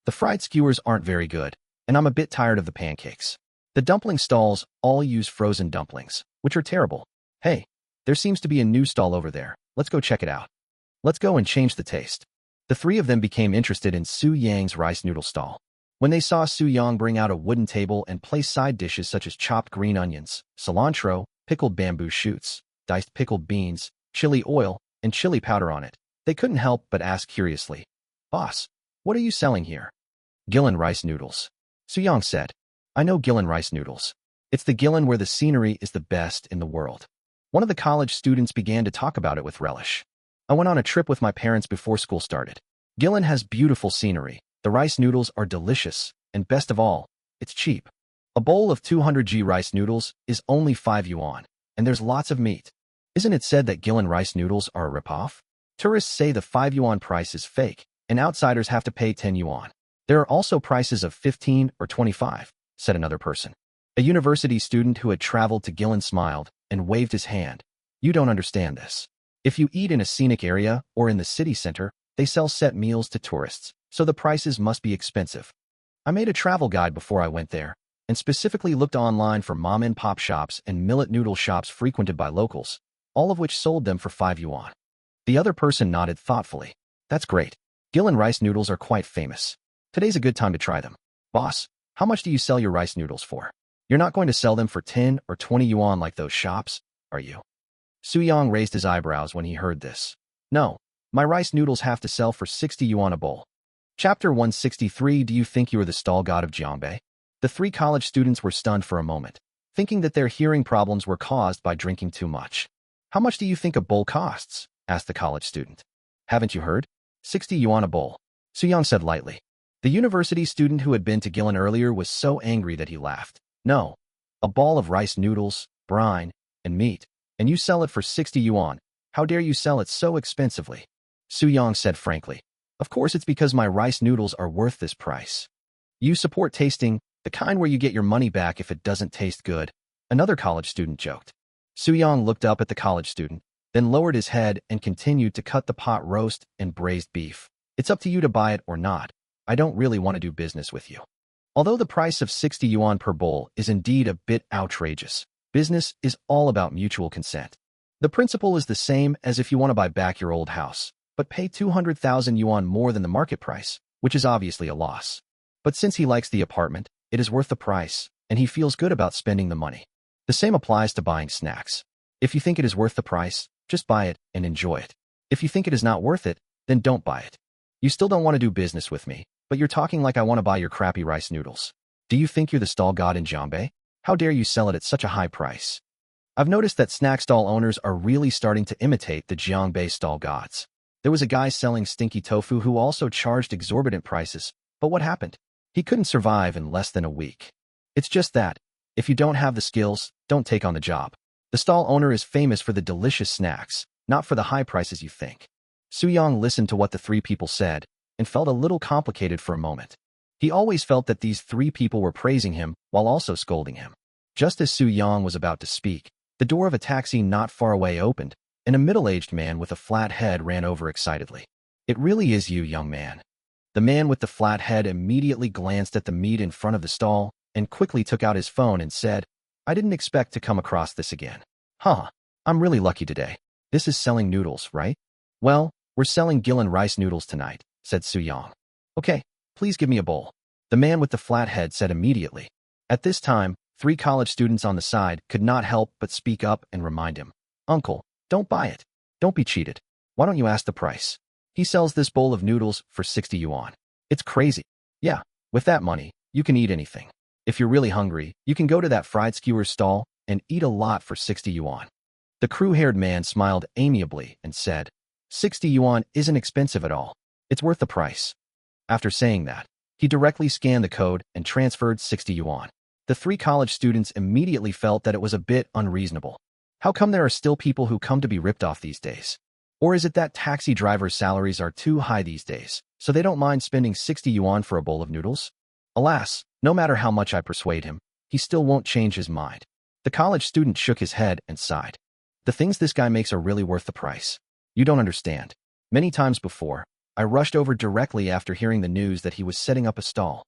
The fried skewers aren't very good, and I'm a bit tired of the pancakes. The dumpling stalls all use frozen dumplings, which are terrible. Hey, there seems to be a new stall over there. Let's go check it out. Let's go and change the taste. The 3 of them became interested in Soo-young's rice noodle stall. When they saw Soo-young bring out a wooden table and place side dishes such as chopped green onions, cilantro, pickled bamboo shoots, diced pickled beans, chili oil, and chili powder on it, they couldn't help but ask curiously, "Boss, what are you selling here?" "Gillen rice noodles," Soo-young said. "I know Gillen rice noodles. It's the Gillen where the scenery is the best in the world." One of the college students began to talk about it with relish. "I went on a trip with my parents before school started. Gillen has beautiful scenery. The rice noodles are delicious, and best of all, it's cheap. A bowl of 200g rice noodles is only 5 yuan, and there's lots of meat. Isn't it said that Gillen rice noodles are a ripoff? Tourists say the 5 yuan price is fake, and outsiders have to pay 10 yuan. There are also prices of 15 or 25, said another person. A university student who had traveled to Gillen smiled and waved his hand. You don't understand this. If you eat in a scenic area or in the city center, they sell set meals to tourists, so the prices must be expensive. I made a travel guide before I went there, and specifically looked online for mom-and-pop shops and millet noodle shops frequented by locals, all of which sold them for 5 yuan. The other person nodded thoughtfully. That's great. Gillen rice noodles are quite famous. Today's a good time to try them. Boss, how much do you sell your rice noodles for? You're not going to sell them for 10 or 20 yuan like those shops, are you? Soo-young raised his eyebrows when he heard this. No, my rice noodles have to sell for 60 yuan a bowl. Chapter 163. Do you think you are the stall god of Jiangbei? The 3 college students were stunned for a moment, thinking that their hearing problems were caused by drinking too much. How much do you think a bowl costs? Asked the college student. Haven't you heard? 60 yuan a bowl, Soo-young said lightly. The university student who had been to Gillen earlier was so angry that he laughed. No, a ball of rice noodles, brine, and meat. and you sell it for 60 yuan. How dare you sell it so expensively? Su Yang said frankly. Of course it's because my rice noodles are worth this price. You support tasting, the kind where you get your money back if it doesn't taste good, another college student joked. Su Yang looked up at the college student, then lowered his head and continued to cut the pot roast and braised beef. It's up to you to buy it or not. I don't really want to do business with you. Although the price of 60 yuan per bowl is indeed a bit outrageous, business is all about mutual consent. The principle is the same as if you want to buy back your old house, but pay 200,000 yuan more than the market price, which is obviously a loss. But since he likes the apartment, it is worth the price, and he feels good about spending the money. The same applies to buying snacks. If you think it is worth the price, just buy it and enjoy it. If you think it is not worth it, then don't buy it. You still don't want to do business with me, but you're talking like I want to buy your crappy rice noodles. Do you think you're the stall god in Jiangbei? How dare you sell it at such a high price? I've noticed that snack stall owners are really starting to imitate the Jiangbei stall gods. There was a guy selling stinky tofu who also charged exorbitant prices, but what happened? He couldn't survive in less than a week. It's just that, if you don't have the skills, don't take on the job. The stall owner is famous for the delicious snacks, not for the high prices you think. Su Yang listened to what the three people said and felt a little complicated for a moment. He always felt that these three people were praising him while also scolding him. Just as Su Yang was about to speak, the door of a taxi not far away opened, and a middle-aged man with a flat head ran over excitedly. It really is you, young man. The man with the flat head immediately glanced at the meat in front of the stall and quickly took out his phone and said, I didn't expect to come across this again. Huh, I'm really lucky today. This is selling noodles, right? Well, we're selling Gillen rice noodles tonight, said Su Yang. Okay, please give me a bowl. The man with the flat head said immediately. At this time, three college students on the side could not help but speak up and remind him. Uncle, don't buy it. Don't be cheated. Why don't you ask the price? He sells this bowl of noodles for 60 yuan. It's crazy. Yeah, with that money, you can eat anything. If you're really hungry, you can go to that fried skewers stall and eat a lot for 60 yuan. The crew-haired man smiled amiably and said, 60 yuan isn't expensive at all. It's worth the price. After saying that, he directly scanned the code and transferred 60 yuan. The three college students immediately felt that it was a bit unreasonable. How come there are still people who come to be ripped off these days? Or is it that taxi drivers' salaries are too high these days, so they don't mind spending 60 yuan for a bowl of noodles? Alas, no matter how much I persuade him, he still won't change his mind. The college student shook his head and sighed. The things this guy makes are really worth the price. You don't understand. Many times before, I rushed over directly after hearing the news that he was setting up a stall.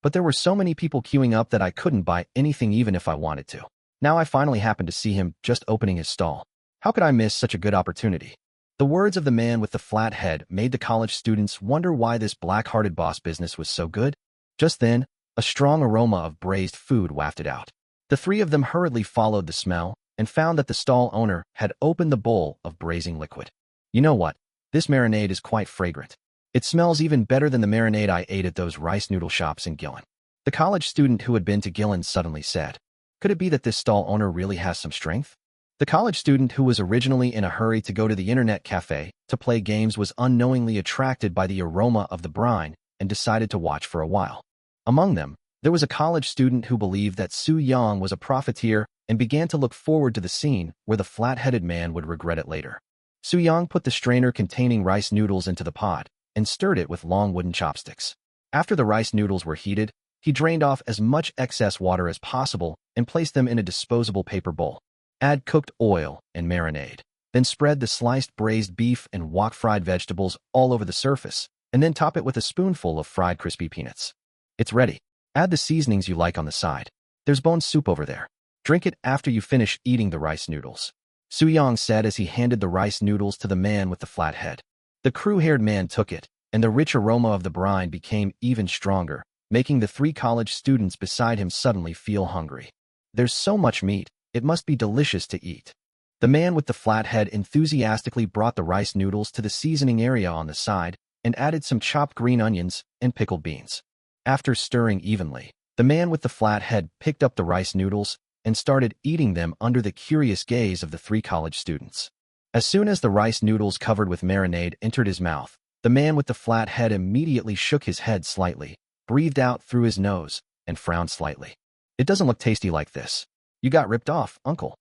But there were so many people queuing up that I couldn't buy anything even if I wanted to. Now I finally happened to see him just opening his stall. How could I miss such a good opportunity? The words of the man with the flat head made the college students wonder why this black-hearted boss business was so good. Just then, a strong aroma of braised food wafted out. The three of them hurriedly followed the smell and found that the stall owner had opened the bowl of braising liquid. You know what? This marinade is quite fragrant. It smells even better than the marinade I ate at those rice noodle shops in Gillen. The college student who had been to Gillen suddenly said, could it be that this stall owner really has some strength? The college student who was originally in a hurry to go to the internet cafe to play games was unknowingly attracted by the aroma of the brine and decided to watch for a while. Among them, there was a college student who believed that Su Yang was a profiteer and began to look forward to the scene where the flat-headed man would regret it later. Su Yang put the strainer containing rice noodles into the pot and stirred it with long wooden chopsticks. After the rice noodles were heated, he drained off as much excess water as possible and placed them in a disposable paper bowl. Add cooked oil and marinade. Then spread the sliced braised beef and wok-fried vegetables all over the surface, and then top it with a spoonful of fried crispy peanuts. It's ready. Add the seasonings you like on the side. There's bone soup over there. Drink it after you finish eating the rice noodles. Su Yang said as he handed the rice noodles to the man with the flat head. The crew-haired man took it, and the rich aroma of the brine became even stronger, making the three college students beside him suddenly feel hungry. There's so much meat, it must be delicious to eat. The man with the flat head enthusiastically brought the rice noodles to the seasoning area on the side and added some chopped green onions and pickled beans. After stirring evenly, the man with the flat head picked up the rice noodles and started eating them under the curious gaze of the three college students. As soon as the rice noodles covered with marinade entered his mouth, the man with the flat head immediately shook his head slightly, breathed out through his nose, and frowned slightly. It doesn't look tasty like this. You got ripped off, uncle.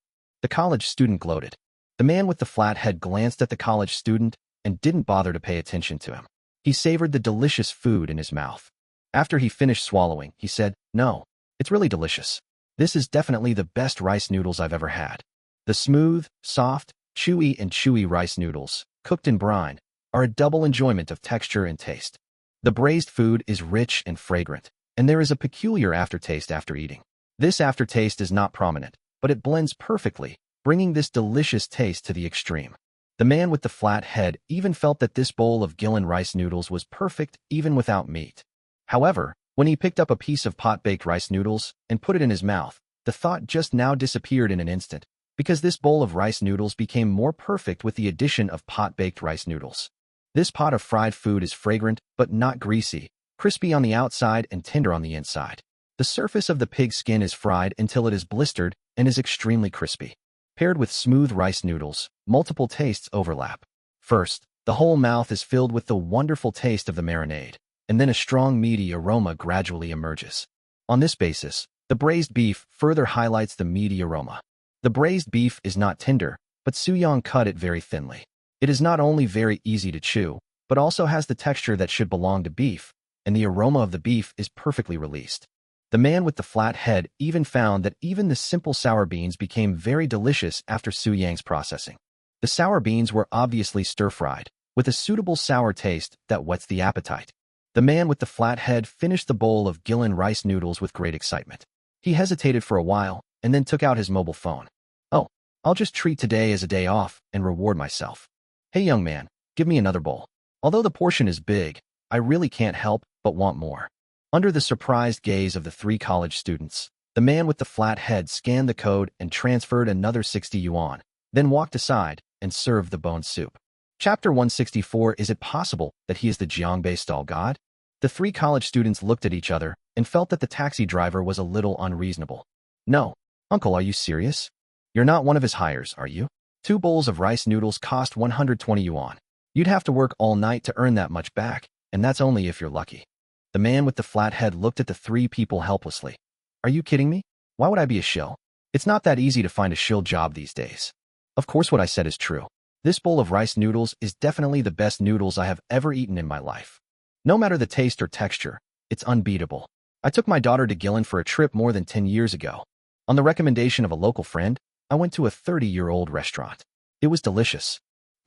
The college student gloated. The man with the flat head glanced at the college student and didn't bother to pay attention to him. He savored the delicious food in his mouth. After he finished swallowing, he said, "No, it's really delicious. This is definitely the best rice noodles I've ever had." The smooth, soft, chewy rice noodles, cooked in brine, are a double enjoyment of texture and taste. The braised food is rich and fragrant, and there is a peculiar aftertaste after eating. This aftertaste is not prominent, but it blends perfectly, bringing this delicious taste to the extreme. The man with the flat head even felt that this bowl of Gillen rice noodles was perfect even without meat. However, when he picked up a piece of pot-baked rice noodles and put it in his mouth, the thought just now disappeared in an instant, because this bowl of rice noodles became more perfect with the addition of pot-baked rice noodles. This pot of fried food is fragrant but not greasy, crispy on the outside and tender on the inside. The surface of the pig's skin is fried until it is blistered and is extremely crispy. Paired with smooth rice noodles, multiple tastes overlap. First, the whole mouth is filled with the wonderful taste of the marinade, and then a strong meaty aroma gradually emerges. On this basis, the braised beef further highlights the meaty aroma. The braised beef is not tender, but Soo-young cut it very thinly. It is not only very easy to chew, but also has the texture that should belong to beef, and the aroma of the beef is perfectly released. The man with the flat head even found that even the simple sour beans became very delicious after Soo-young's processing. The sour beans were obviously stir-fried, with a suitable sour taste that whets the appetite. The man with the flat head finished the bowl of Gillen rice noodles with great excitement. He hesitated for a while, and then took out his mobile phone. "Oh, I'll just treat today as a day off and reward myself. Hey young man, give me another bowl. Although the portion is big, I really can't help but want more." Under the surprised gaze of the three college students, the man with the flat head scanned the code and transferred another 60 yuan, then walked aside and served the bone soup. Chapter 164. Is it possible that he is the Jiangbei stall god? The three college students looked at each other and felt that the taxi driver was a little unreasonable. "No, uncle, are you serious? You're not one of his hires, are you? 2 bowls of rice noodles cost 120 yuan. You'd have to work all night to earn that much back, and that's only if you're lucky." The man with the flat head looked at the three people helplessly. "Are you kidding me? Why would I be a shill? It's not that easy to find a shill job these days." Of course what I said is true. This bowl of rice noodles is definitely the best noodles I have ever eaten in my life. No matter the taste or texture, it's unbeatable. I took my daughter to Gillen for a trip more than 10 years ago. On the recommendation of a local friend, I went to a 30-year-old restaurant. It was delicious.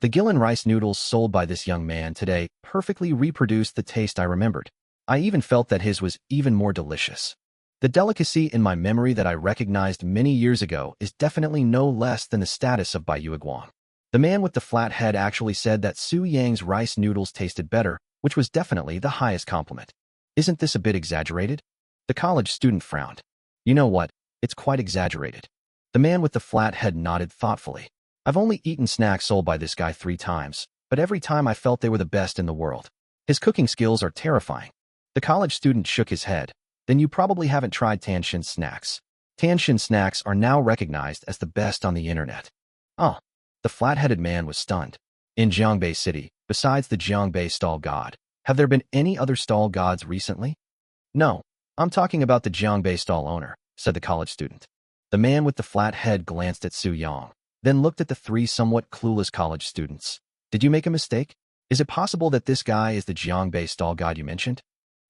The Gillen rice noodles sold by this young man today perfectly reproduced the taste I remembered. I even felt that his was even more delicious. The delicacy in my memory that I recognized many years ago is definitely no less than the status of Baiyueguang. The man with the flat head actually said that Soo-young's rice noodles tasted better, which was definitely the highest compliment. Isn't this a bit exaggerated? The college student frowned. You know what? It's quite exaggerated. The man with the flat head nodded thoughtfully. I've only eaten snacks sold by this guy 3 times, but every time I felt they were the best in the world. His cooking skills are terrifying. The college student shook his head. Then you probably haven't tried Tanshin snacks. Tanshin snacks are now recognized as the best on the internet. Oh, the flat-headed man was stunned. In Jiangbei City, besides the Jiangbei stall god, have there been any other stall gods recently? No, I'm talking about the Jiangbei stall owner, said the college student. The man with the flat head glanced at Soo-young, then looked at the 3 somewhat clueless college students. Did you make a mistake? Is it possible that this guy is the Jiangbei stall god you mentioned?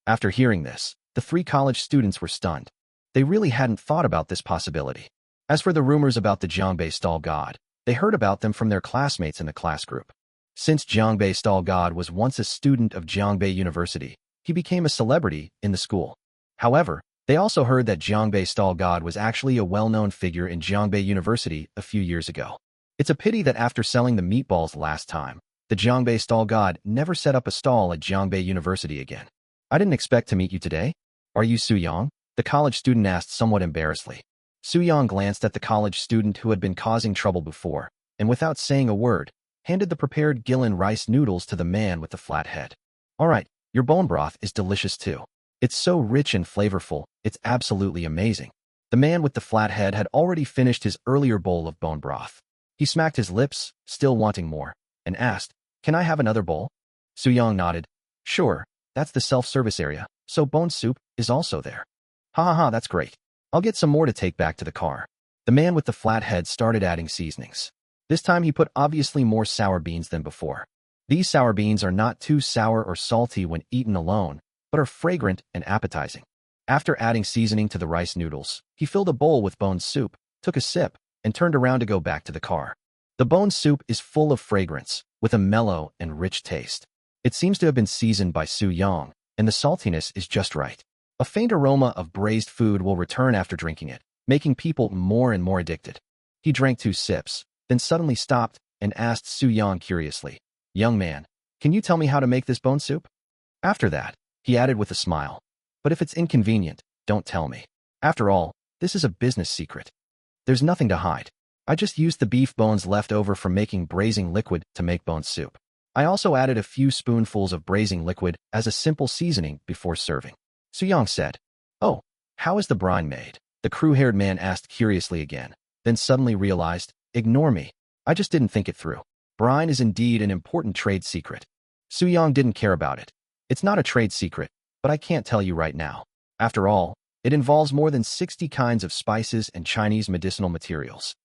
After hearing this, the 3 college students were stunned. They really hadn't thought about this possibility. As for the rumors about the Jiangbei stall god, they heard about them from their classmates in the class group. Since Jiangbei stall god was once a student of Jiangbei University, he became a celebrity in the school. However, they also heard that Jiangbei stall god was actually a well-known figure in Jiangbei University a few years ago. It's a pity that after selling the meatballs last time, the Jiangbei stall god never set up a stall at Jiangbei University again. I didn't expect to meet you today. Are you Soo-young? The college student asked somewhat embarrassedly. Soo-young glanced at the college student who had been causing trouble before, and without saying a word, handed the prepared Gillen rice noodles to the man with the flat head. All right, your bone broth is delicious too. It's so rich and flavorful, it's absolutely amazing. The man with the flat head had already finished his earlier bowl of bone broth. He smacked his lips, still wanting more, and asked, "Can I have another bowl?" Soo-young nodded. "Sure. That's the self-service area, so bone soup is also there." Ha ha ha, that's great. I'll get some more to take back to the car." The man with the flat head started adding seasonings. This time he put obviously more sour beans than before. These sour beans are not too sour or salty when eaten alone, but are fragrant and appetizing. After adding seasoning to the rice noodles, he filled a bowl with bone soup, took a sip, and turned around to go back to the car. The bone soup is full of fragrance, with a mellow and rich taste. It seems to have been seasoned by Su Yang, and the saltiness is just right. A faint aroma of braised food will return after drinking it, making people more and more addicted. He drank 2 sips, then suddenly stopped and asked Su Yang curiously, "Young man, can you tell me how to make this bone soup?" After that, he added with a smile, "But if it's inconvenient, don't tell me. After all, this is a business secret. There's nothing to hide. I just used the beef bones left over from making braising liquid to make bone soup. I also added a few spoonfuls of braising liquid as a simple seasoning before serving." Su Yang said, "Oh, how is the brine made?" The crew-haired man asked curiously again, then suddenly realized, "Ignore me. I just didn't think it through. Brine is indeed an important trade secret." Su Yang didn't care about it. "It's not a trade secret, but I can't tell you right now. After all, it involves more than 60 kinds of spices and Chinese medicinal materials.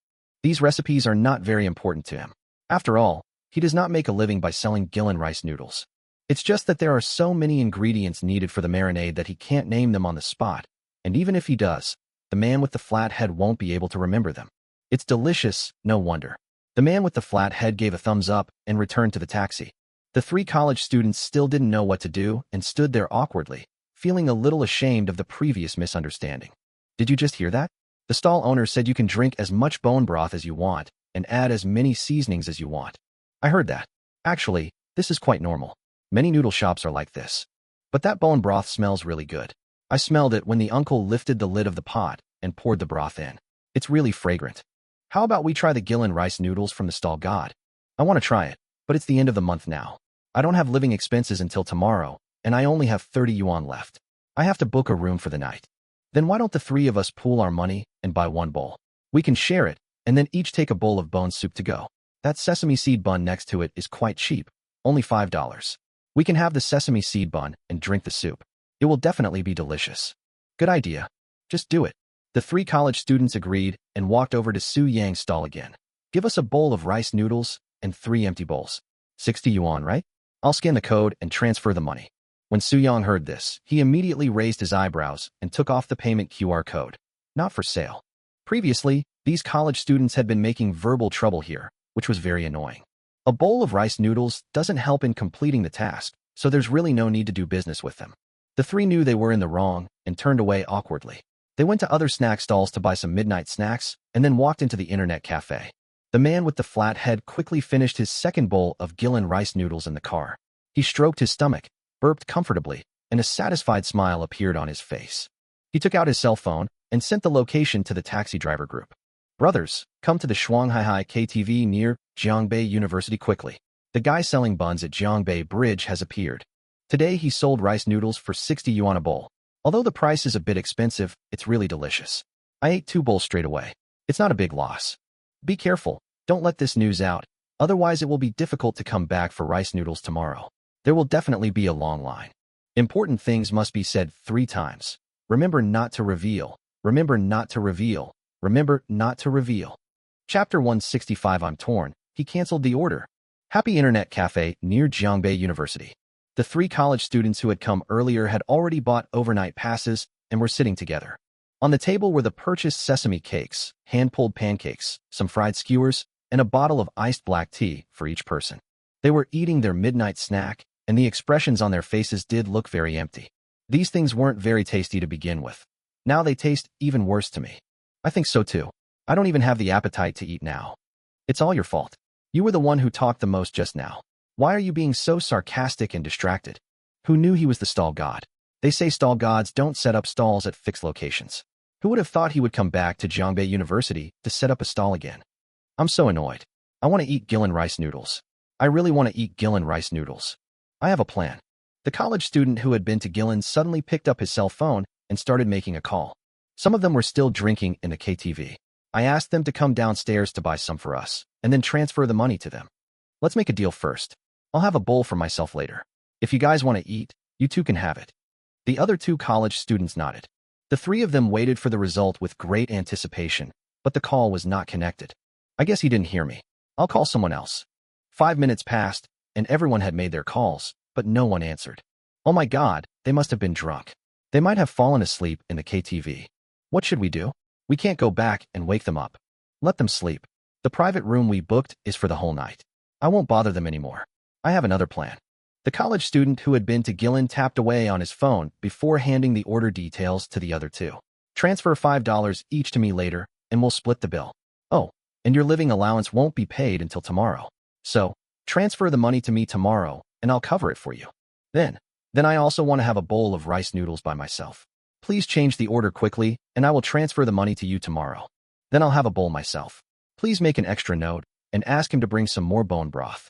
These recipes are not very important to him. After all, he does not make a living by selling Gillen rice noodles. It's just that there are so many ingredients needed for the marinade that he can't name them on the spot, and even if he does, the man with the flat head won't be able to remember them. It's delicious, no wonder." The man with the flat head gave a thumbs up and returned to the taxi. The 3 college students still didn't know what to do and stood there awkwardly, feeling a little ashamed of the previous misunderstanding. "Did you just hear that? The stall owner said you can drink as much bone broth as you want and add as many seasonings as you want." "I heard that. Actually, this is quite normal. Many noodle shops are like this. But that bone broth smells really good. I smelled it when the uncle lifted the lid of the pot and poured the broth in. It's really fragrant. How about we try the Gillen rice noodles from the stall god? I want to try it, but it's the end of the month now. I don't have living expenses until tomorrow, and I only have 30 yuan left. I have to book a room for the night. Then why don't the 3 of us pool our money and buy 1 bowl? We can share it, and then each take a bowl of bone soup to go. That sesame seed bun next to it is quite cheap, only $5. We can have the sesame seed bun and drink the soup. It will definitely be delicious." "Good idea. Just do it." The 3 college students agreed and walked over to Su Yang's stall again. "Give us a bowl of rice noodles and 3 empty bowls. 60 yuan, right? I'll scan the code and transfer the money." When Su Yang heard this, he immediately raised his eyebrows and took off the payment QR code. Not for sale. Previously, these college students had been making verbal trouble here, which was very annoying. A bowl of rice noodles doesn't help in completing the task, so there's really no need to do business with them. The 3 knew they were in the wrong and turned away awkwardly. They went to other snack stalls to buy some midnight snacks and then walked into the internet cafe. The man with the flat head quickly finished his second bowl of Gillen rice noodles in the car. He stroked his stomach, burped comfortably, and a satisfied smile appeared on his face. He took out his cell phone and sent the location to the taxi driver group. "Brothers, come to the Shuanghai KTV near Jiangbei University quickly. The guy selling buns at Jiangbei Bridge has appeared. Today he sold rice noodles for 60 yuan a bowl. Although the price is a bit expensive, it's really delicious. I ate 2 bowls straight away. It's not a big loss. Be careful, don't let this news out, otherwise it will be difficult to come back for rice noodles tomorrow. There will definitely be a long line. Important things must be said 3 times. Remember not to reveal. Remember not to reveal. Remember not to reveal." Chapter 165. I'm torn. He canceled the order. Happy Internet Cafe near Jiangbei University. The 3 college students who had come earlier had already bought overnight passes and were sitting together. On the table were the purchased sesame cakes, hand-pulled pancakes, some fried skewers, and a bottle of iced black tea for each person. They were eating their midnight snack, and the expressions on their faces did look very empty. These things weren't very tasty to begin with. Now they taste even worse to me. I think so too. I don't even have the appetite to eat now. It's all your fault. You were the one who talked the most just now. Why are you being so sarcastic and distracted? Who knew he was the stall god? They say stall gods don't set up stalls at fixed locations. Who would have thought he would come back to Jiangbei University to set up a stall again? I'm so annoyed. I want to eat Gillen rice noodles. I really want to eat Gillen rice noodles. I have a plan. The college student who had been to Gillen suddenly picked up his cell phone and started making a call. Some of them were still drinking in the KTV. I asked them to come downstairs to buy some for us, and then transfer the money to them. Let's make a deal first. I'll have a bowl for myself later. If you guys want to eat, you 2 can have it. The other 2 college students nodded. The 3 of them waited for the result with great anticipation, but the call was not connected. I guess he didn't hear me. I'll call someone else. 5 minutes passed, and everyone had made their calls, but no one answered. Oh my God, they must have been drunk. They might have fallen asleep in the KTV. What should we do? We can't go back and wake them up. Let them sleep. The private room we booked is for the whole night. I won't bother them anymore. I have another plan. The college student who had been to Gillen tapped away on his phone before handing the order details to the other two. Transfer $5 each to me later, and we'll split the bill. Oh, and your living allowance won't be paid until tomorrow. So, transfer the money to me tomorrow, and I'll cover it for you. Then I also want to have a bowl of rice noodles by myself. Please change the order quickly, and I will transfer the money to you tomorrow. Then I'll have a bowl myself. Please make an extra note, and ask him to bring some more bone broth.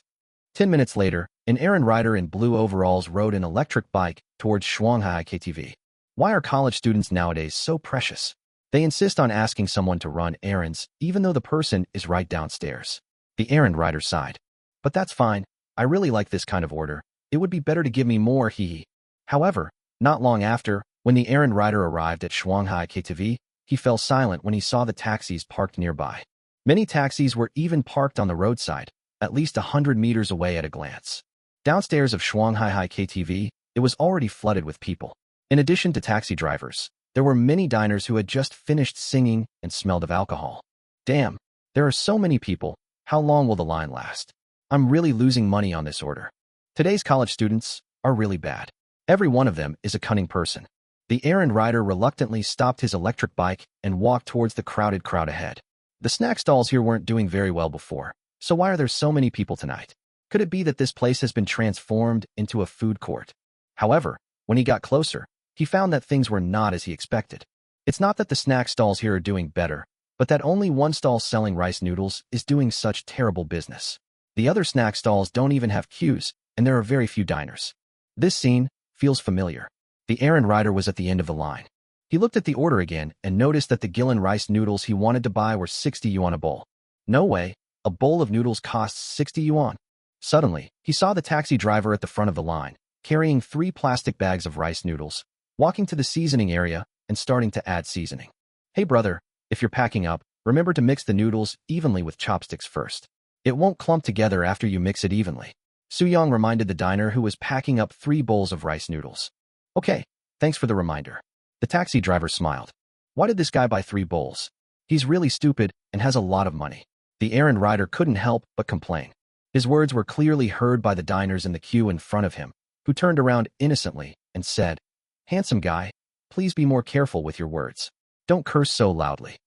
10 minutes later, an errand rider in blue overalls rode an electric bike towards Shanghai KTV. Why are college students nowadays so precious? They insist on asking someone to run errands, even though the person is right downstairs. The errand rider sighed. But that's fine. I really like this kind of order. It would be better to give me more, hee. However, not long after, when the errand rider arrived at Shanghai KTV, he fell silent when he saw the taxis parked nearby. Many taxis were even parked on the roadside, at least 100 meters away at a glance. Downstairs of Shanghai KTV, it was already flooded with people. In addition to taxi drivers, there were many diners who had just finished singing and smelled of alcohol. Damn, there are so many people. How long will the line last? I'm really losing money on this order. Today's college students are really bad. Every one of them is a cunning person. The errand rider reluctantly stopped his electric bike and walked towards the crowded crowd ahead. The snack stalls here weren't doing very well before, so why are there so many people tonight? Could it be that this place has been transformed into a food court? However, when he got closer, he found that things were not as he expected. It's not that the snack stalls here are doing better, but that only one stall selling rice noodles is doing such terrible business. The other snack stalls don't even have queues, and there are very few diners. This scene feels familiar. The errand rider was at the end of the line. He looked at the order again and noticed that the Gillen rice noodles he wanted to buy were 60 yuan a bowl. No way, a bowl of noodles costs 60 yuan. Suddenly, he saw the taxi driver at the front of the line, carrying 3 plastic bags of rice noodles, walking to the seasoning area and starting to add seasoning. Hey brother, if you're packing up, remember to mix the noodles evenly with chopsticks first. It won't clump together after you mix it evenly. Suyong reminded the diner who was packing up 3 bowls of rice noodles. Okay, thanks for the reminder. The taxi driver smiled. Why did this guy buy 3 bowls? He's really stupid and has a lot of money. The errand rider couldn't help but complain. His words were clearly heard by the diners in the queue in front of him, who turned around innocently and said, "Handsome guy, please be more careful with your words. Don't curse so loudly."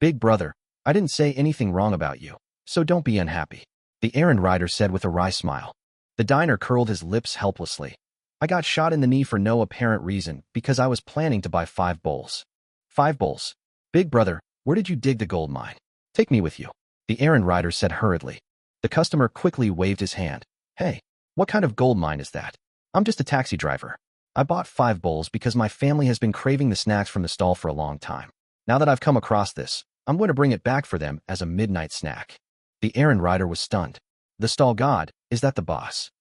Big brother, I didn't say anything wrong about you, so don't be unhappy. The errand rider said with a wry smile. The diner curled his lips helplessly. I got shot in the knee for no apparent reason because I was planning to buy 5 bowls. 5 bowls. Big brother, where did you dig the gold mine? Take me with you. The errand rider said hurriedly. The customer quickly waved his hand. Hey, what kind of gold mine is that? I'm just a taxi driver. I bought 5 bowls because my family has been craving the snacks from the stall for a long time. Now that I've come across this, I'm going to bring it back for them as a midnight snack. The errand rider was stunned. The stall god, is that the boss?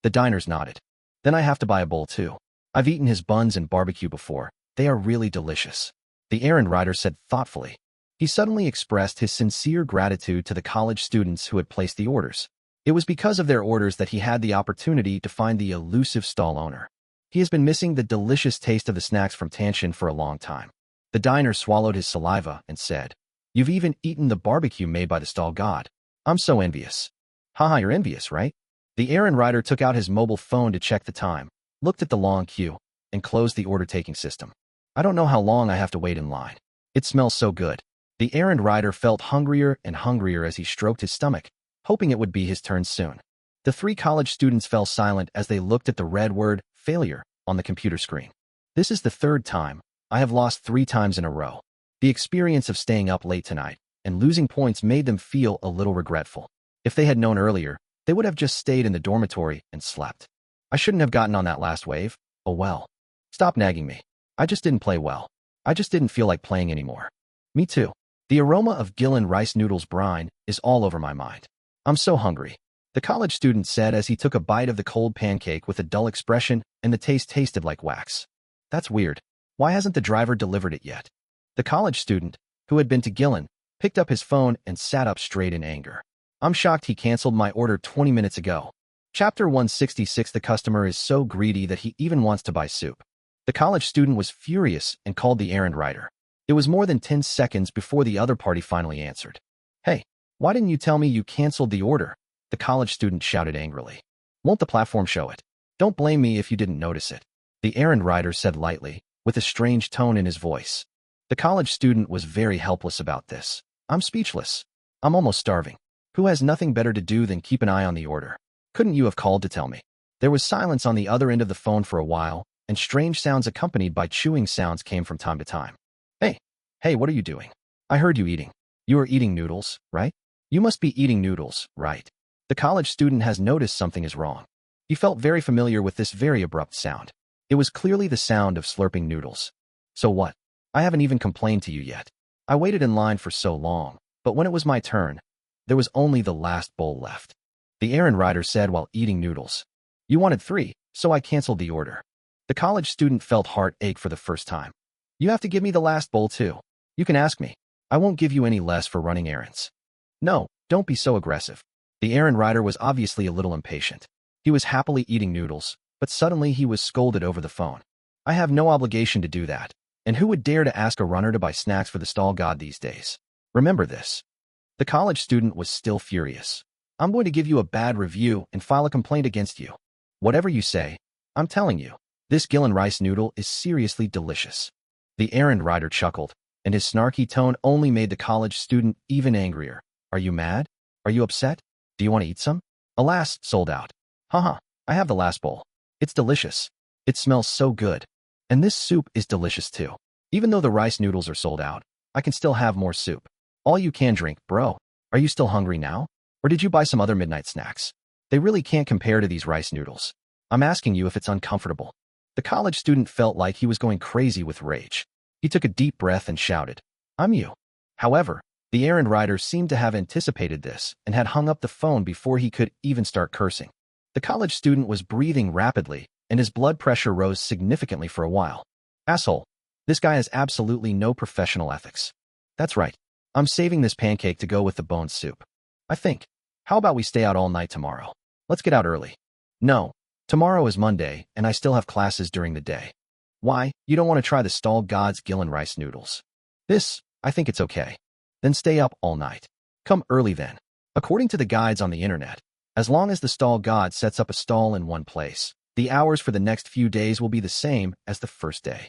The diners nodded. Then I have to buy a bowl too. I've eaten his buns and barbecue before. They are really delicious. The errand rider said thoughtfully. He suddenly expressed his sincere gratitude to the college students who had placed the orders. It was because of their orders that he had the opportunity to find the elusive stall owner. He has been missing the delicious taste of the snacks from Tanshin for a long time. The diner swallowed his saliva and said, "You've even eaten the barbecue made by the stall god. I'm so envious." Haha, you're envious, right? The errand rider took out his mobile phone to check the time, looked at the long queue, and closed the order-taking system. I don't know how long I have to wait in line. It smells so good. The errand rider felt hungrier and hungrier as he stroked his stomach, hoping it would be his turn soon. The 3 college students fell silent as they looked at the red word, failure, on the computer screen. This is the 3rd time. I have lost 3 times in a row. The experience of staying up late tonight and losing points made them feel a little regretful. If they had known earlier, they would have just stayed in the dormitory and slept. I shouldn't have gotten on that last wave. Oh well. Stop nagging me. I just didn't play well. I just didn't feel like playing anymore. Me too. The aroma of Gillen rice noodles brine is all over my mind. I'm so hungry. The college student said as he took a bite of the cold pancake with a dull expression, and the taste tasted like wax. That's weird. Why hasn't the driver delivered it yet? The college student, who had been to Gillen, picked up his phone and sat up straight in anger. I'm shocked he canceled my order 20 minutes ago. Chapter 166. The customer is so greedy that he even wants to buy soup. The college student was furious and called the errand rider. It was more than 10 seconds before the other party finally answered. Hey, why didn't you tell me you canceled the order? The college student shouted angrily. Won't the platform show it? Don't blame me if you didn't notice it. The errand rider said lightly, with a strange tone in his voice. The college student was very helpless about this. I'm speechless. I'm almost starving. Who has nothing better to do than keep an eye on the order? Couldn't you have called to tell me? There was silence on the other end of the phone for a while, and strange sounds accompanied by chewing sounds came from time to time. Hey, what are you doing? I heard you eating. You are eating noodles, right? You must be eating noodles, right? The college student has noticed something is wrong. He felt very familiar with this very abrupt sound. It was clearly the sound of slurping noodles. So what? I haven't even complained to you yet. I waited in line for so long, but when it was my turn, there was only the last bowl left. The errand rider said while eating noodles. You wanted 3, so I canceled the order. The college student felt heartache for the first time. You have to give me the last bowl too. You can ask me. I won't give you any less for running errands. No, don't be so aggressive. The errand rider was obviously a little impatient. He was happily eating noodles, but suddenly he was scolded over the phone. I have no obligation to do that. And who would dare to ask a runner to buy snacks for the stall god these days? Remember this. The college student was still furious. I'm going to give you a bad review and file a complaint against you. Whatever you say, I'm telling you, this Gillen rice noodle is seriously delicious. The errand rider chuckled, and his snarky tone only made the college student even angrier. Are you mad? Are you upset? Do you want to eat some? Alas, sold out. Haha, I have the last bowl. It's delicious. It smells so good. And this soup is delicious too. Even though the rice noodles are sold out, I can still have more soup. All you can drink, bro. Are you still hungry now? Or did you buy some other midnight snacks? They really can't compare to these rice noodles. I'm asking you if it's uncomfortable. The college student felt like he was going crazy with rage. He took a deep breath and shouted, I'm you. However, the errand rider seemed to have anticipated this and had hung up the phone before he could even start cursing. The college student was breathing rapidly, and his blood pressure rose significantly for a while. Asshole. This guy has absolutely no professional ethics. That's right. I'm saving this pancake to go with the bone soup. I think. How about we stay out all night tomorrow? Let's get out early. No. Tomorrow is Monday, and I still have classes during the day. Why? You don't want to try the stall god's Gillen rice noodles. I think it's okay. Then stay up all night. Come early then. According to the guides on the internet, as long as the stall god sets up a stall in one place, the hours for the next few days will be the same as the first day.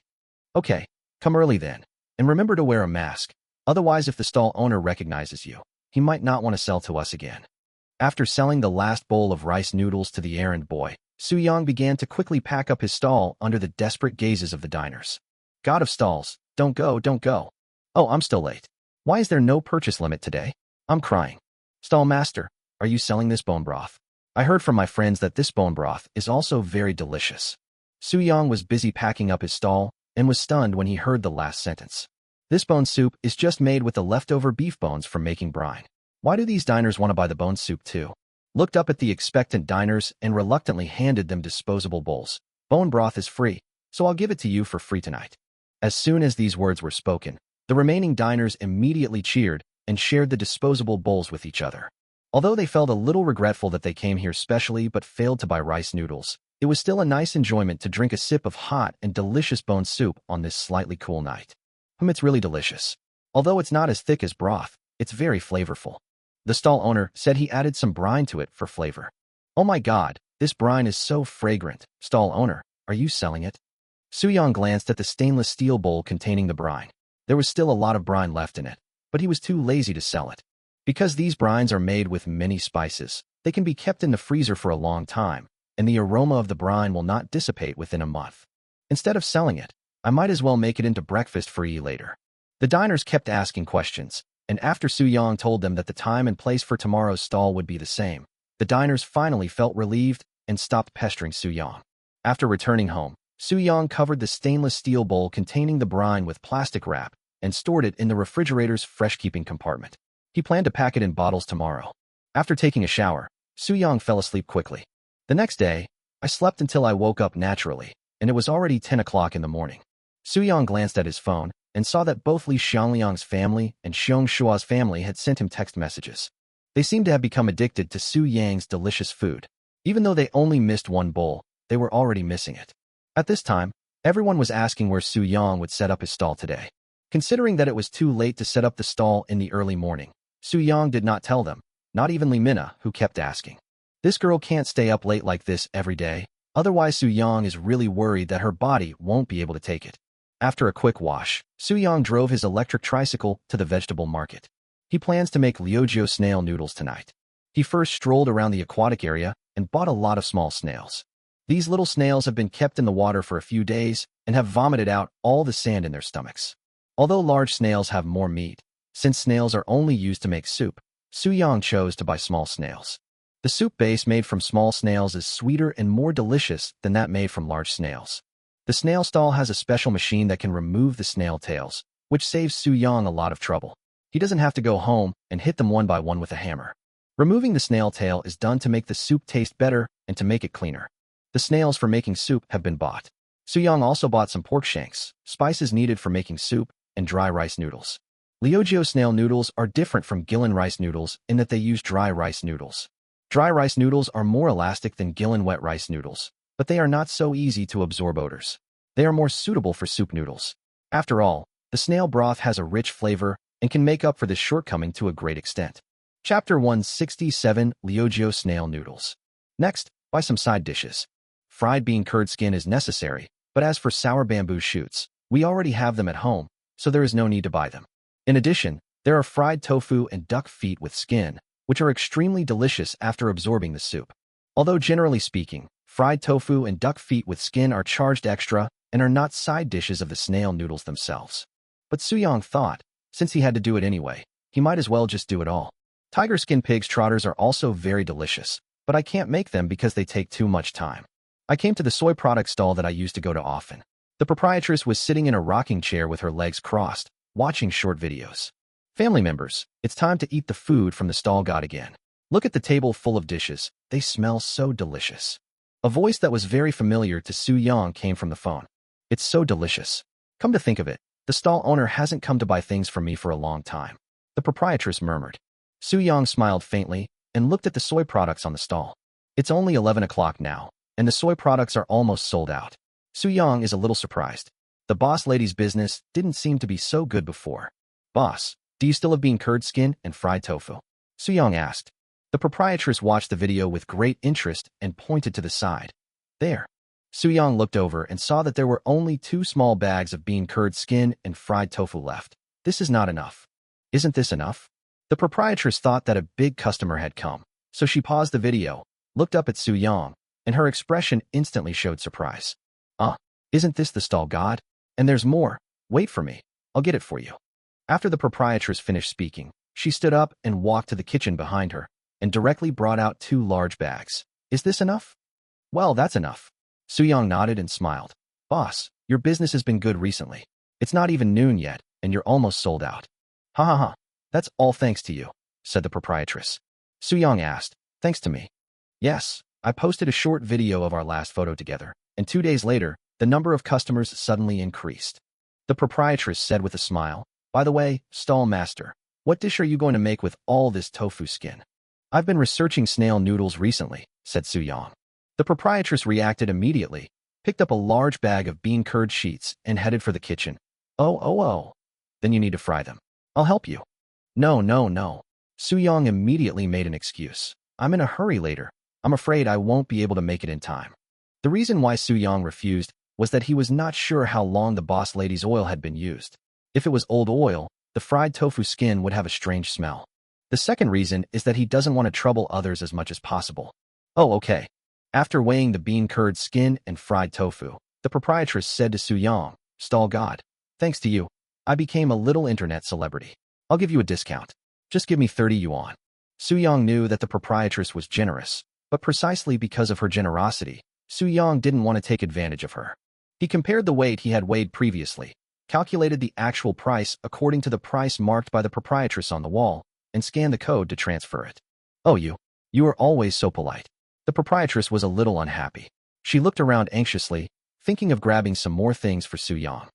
Okay, come early then. And remember to wear a mask. Otherwise, if the stall owner recognizes you, he might not want to sell to us again. After selling the last bowl of rice noodles to the errand boy, Soo-young began to quickly pack up his stall under the desperate gazes of the diners. God of stalls, don't go, don't go. Oh, I'm still late. Why is there no purchase limit today? I'm crying. Stall master, are you selling this bone broth? I heard from my friends that this bone broth is also very delicious. Soo-young was busy packing up his stall and was stunned when he heard the last sentence. This bone soup is just made with the leftover beef bones from making brine. Why do these diners want to buy the bone soup too? Looked up at the expectant diners and reluctantly handed them disposable bowls. Bone broth is free, so I'll give it to you for free tonight. As soon as these words were spoken, the remaining diners immediately cheered and shared the disposable bowls with each other. Although they felt a little regretful that they came here specially but failed to buy rice noodles, it was still a nice enjoyment to drink a sip of hot and delicious bone soup on this slightly cool night. It's really delicious. Although it's not as thick as broth, it's very flavorful. The stall owner said he added some brine to it for flavor. Oh my god, this brine is so fragrant. Stall owner, are you selling it? Soo-young glanced at the stainless steel bowl containing the brine. There was still a lot of brine left in it, but he was too lazy to sell it. Because these brines are made with many spices, they can be kept in the freezer for a long time, and the aroma of the brine will not dissipate within a month. Instead of selling it, I might as well make it into breakfast for you later. The diners kept asking questions, and after Soo-young told them that the time and place for tomorrow's stall would be the same, the diners finally felt relieved and stopped pestering Soo-young. After returning home, Soo-young covered the stainless steel bowl containing the brine with plastic wrap and stored it in the refrigerator's fresh-keeping compartment. He planned to pack it in bottles tomorrow. After taking a shower, Soo-young fell asleep quickly. The next day, I slept until I woke up naturally, and it was already 10 o'clock in the morning. Soo-young glanced at his phone and saw that both Li Xiangliang's family and Xiong Shua's family had sent him text messages. They seemed to have become addicted to Su Yang's delicious food. Even though they only missed one bowl, they were already missing it. At this time, everyone was asking where Su Yang would set up his stall today. Considering that it was too late to set up the stall in the early morning, Su Yang did not tell them, not even Li Minna, who kept asking. This girl can't stay up late like this every day, otherwise Su Yang is really worried that her body won't be able to take it. After a quick wash, Su Yang drove his electric tricycle to the vegetable market. He plans to make Liujiu snail noodles tonight. He first strolled around the aquatic area and bought a lot of small snails. These little snails have been kept in the water for a few days and have vomited out all the sand in their stomachs. Although large snails have more meat, since snails are only used to make soup, Su Yang chose to buy small snails. The soup base made from small snails is sweeter and more delicious than that made from large snails. The snail stall has a special machine that can remove the snail tails, which saves Su Yang a lot of trouble. He doesn't have to go home and hit them one by one with a hammer. Removing the snail tail is done to make the soup taste better and to make it cleaner. The snails for making soup have been bought. Su Yang also bought some pork shanks, spices needed for making soup, and dry rice noodles. Liujiu snail noodles are different from Gillan rice noodles in that they use dry rice noodles. Dry rice noodles are more elastic than Gillan wet rice noodles, but they are not so easy to absorb odors. They are more suitable for soup noodles. After all, the snail broth has a rich flavor and can make up for this shortcoming to a great extent. Chapter 167, Liujiu snail noodles. Next, buy some side dishes. Fried bean curd skin is necessary, but as for sour bamboo shoots, we already have them at home, so there is no need to buy them. In addition, there are fried tofu and duck feet with skin, which are extremely delicious after absorbing the soup. Although generally speaking, fried tofu and duck feet with skin are charged extra and are not side dishes of the snail noodles themselves. But Su Yang thought, since he had to do it anyway, he might as well just do it all. Tiger skin pig's trotters are also very delicious, but I can't make them because they take too much time. I came to the soy product stall that I used to go to often. The proprietress was sitting in a rocking chair with her legs crossed, watching short videos. Family members, it's time to eat the food from the stall god again. Look at the table full of dishes. They smell so delicious. A voice that was very familiar to Su Yang came from the phone. It's so delicious. Come to think of it, the stall owner hasn't come to buy things from me for a long time. The proprietress murmured. Su Yang smiled faintly and looked at the soy products on the stall. It's only 11 o'clock now, and the soy products are almost sold out. Su Yang is a little surprised. The boss lady's business didn't seem to be so good before. Boss, do you still have bean curd skin and fried tofu? Su Yang asked. The proprietress watched the video with great interest and pointed to the side. There. Su Yang looked over and saw that there were only 2 small bags of bean curd skin and fried tofu left. This is not enough. Isn't this enough? The proprietress thought that a big customer had come, so she paused the video, looked up at Su Yang, and her expression instantly showed surprise. Isn't this the stall god? And there's more. Wait for me. I'll get it for you. After the proprietress finished speaking, she stood up and walked to the kitchen behind her, and directly brought out 2 large bags. Is this enough? Well, that's enough. Su Yang nodded and smiled. Boss, your business has been good recently. It's not even noon yet, and you're almost sold out. Ha ha ha. That's all thanks to you, said the proprietress. Su Yang asked, thanks to me? Yes, I posted a short video of our last photo together, and 2 days later, the number of customers suddenly increased. The proprietress said with a smile, by the way, stall master, what dish are you going to make with all this tofu skin? I've been researching snail noodles recently, said Su Yang. The proprietress reacted immediately, picked up a large bag of bean curd sheets, and headed for the kitchen. Oh. Then you need to fry them. I'll help you. No. Su Yang immediately made an excuse. I'm in a hurry later. I'm afraid I won't be able to make it in time. The reason why Su Yang refused was that he was not sure how long the boss lady's oil had been used. If it was old oil, the fried tofu skin would have a strange smell. The second reason is that he doesn't want to trouble others as much as possible. Oh, okay. After weighing the bean curd skin and fried tofu, the proprietress said to Su Yang, stall god, thanks to you, I became a little internet celebrity. I'll give you a discount. Just give me 30 yuan. Su Yang knew that the proprietress was generous, but precisely because of her generosity, Su Yang didn't want to take advantage of her. He compared the weight he had weighed previously, calculated the actual price according to the price marked by the proprietress on the wall, and scanned the code to transfer it. Oh, you are always so polite. The proprietress was a little unhappy. She looked around anxiously, thinking of grabbing some more things for Su Yang.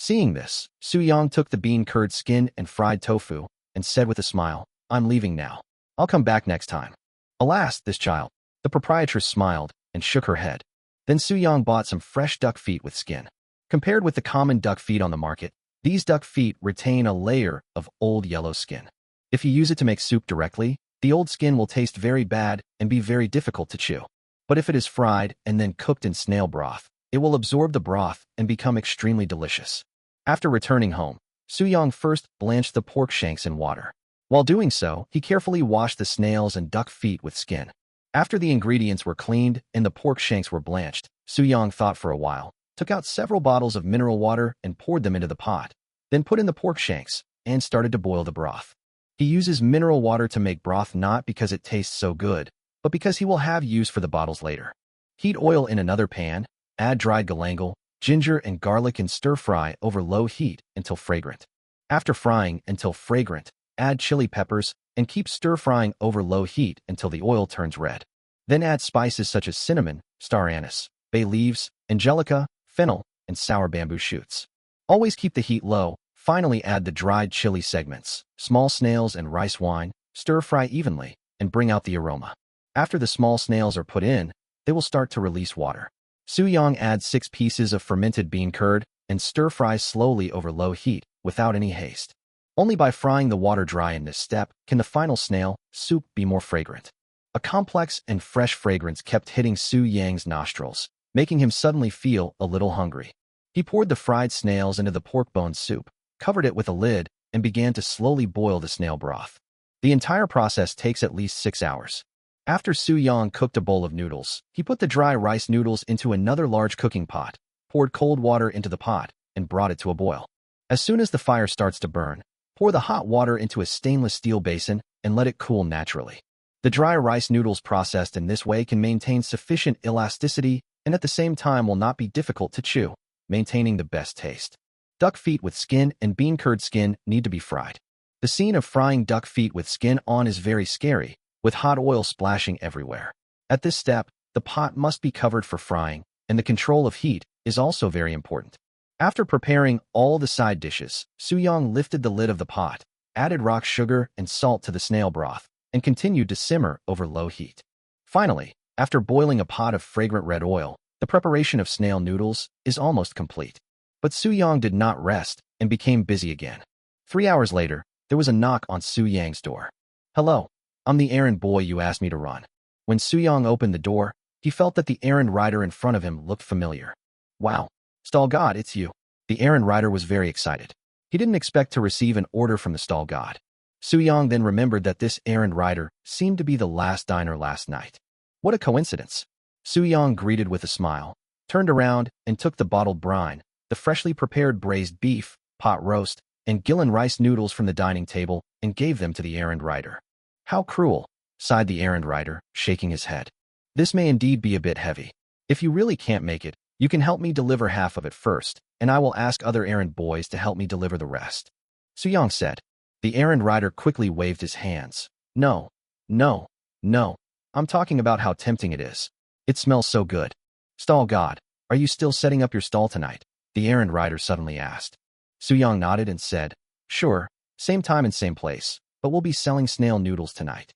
Seeing this, Su-young took the bean curd skin and fried tofu and said with a smile, "I'm leaving now. I'll come back next time." Alas, this child. The proprietress smiled and shook her head. Then Su-young bought some fresh duck feet with skin. Compared with the common duck feet on the market, these duck feet retain a layer of old yellow skin. If you use it to make soup directly, the old skin will taste very bad and be very difficult to chew. But if it is fried and then cooked in snail broth, it will absorb the broth and become extremely delicious. After returning home, Su-young first blanched the pork shanks in water. While doing so, he carefully washed the snails and duck feet with skin. After the ingredients were cleaned and the pork shanks were blanched, Su-young thought for a while, took out several bottles of mineral water and poured them into the pot, then put in the pork shanks and started to boil the broth. He uses mineral water to make broth not because it tastes so good, but because he will have use for the bottles later. Heat oil in another pan, add dried galangal, ginger and garlic and stir-fry over low heat until fragrant. After frying until fragrant, add chili peppers and keep stir-frying over low heat until the oil turns red. Then add spices such as cinnamon, star anise, bay leaves, angelica, fennel, and sour bamboo shoots. Always keep the heat low. Finally, add the dried chili segments, small snails and rice wine, stir-fry evenly, and bring out the aroma. After the small snails are put in, they will start to release water. Su-young adds 6 pieces of fermented bean curd and stir-fry slowly over low heat without any haste. Only by frying the water dry in this step can the final snail soup be more fragrant. A complex and fresh fragrance kept hitting Su-young's nostrils, making him suddenly feel a little hungry. He poured the fried snails into the pork bone soup, covered it with a lid, and began to slowly boil the snail broth. The entire process takes at least 6 hours. After Su-young cooked a bowl of noodles, he put the dry rice noodles into another large cooking pot, poured cold water into the pot, and brought it to a boil. As soon as the fire starts to burn, pour the hot water into a stainless steel basin and let it cool naturally. The dry rice noodles processed in this way can maintain sufficient elasticity and at the same time will not be difficult to chew, maintaining the best taste. Duck feet with skin and bean curd skin need to be fried. The scene of frying duck feet with skin on is very scary, with hot oil splashing everywhere. At this step, the pot must be covered for frying, and the control of heat is also very important. After preparing all the side dishes, Su-young lifted the lid of the pot, added rock sugar and salt to the snail broth, and continued to simmer over low heat. Finally, after boiling a pot of fragrant red oil, the preparation of snail noodles is almost complete. But Su-young did not rest and became busy again. 3 hours later, there was a knock on Su-young's door. "Hello, I'm the errand boy you asked me to run." When Su-young opened the door, he felt that the errand rider in front of him looked familiar. "Wow, stall god, it's you." The errand rider was very excited. He didn't expect to receive an order from the stall god. Su-young then remembered that this errand rider seemed to be the last diner last night. What a coincidence. Su-young greeted with a smile, turned around, and took the bottled brine, the freshly prepared braised beef, pot roast, and Gillen rice noodles from the dining table and gave them to the errand rider. "How cruel," sighed the errand rider, shaking his head. "This may indeed be a bit heavy. If you really can't make it, you can help me deliver half of it first, and I will ask other errand boys to help me deliver the rest," Su-young said. The errand rider quickly waved his hands. No, no, no. I'm talking about how tempting it is. It smells so good." "Stall god, are you still setting up your stall tonight?" the errand rider suddenly asked. Su-young nodded and said, "Sure, same time and same place, but we'll be selling snail noodles tonight.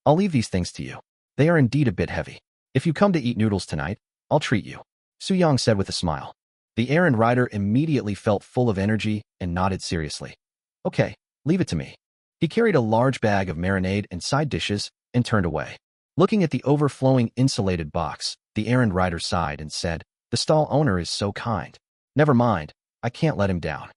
I'll leave these things to you. They are indeed a bit heavy. If you come to eat noodles tonight, I'll treat you," Su-young said with a smile. The errand rider immediately felt full of energy and nodded seriously. "Okay, leave it to me." He carried a large bag of marinade and side dishes and turned away. Looking at the overflowing insulated box, the errand rider sighed and said, "The stall owner is so kind. Never mind, I can't let him down."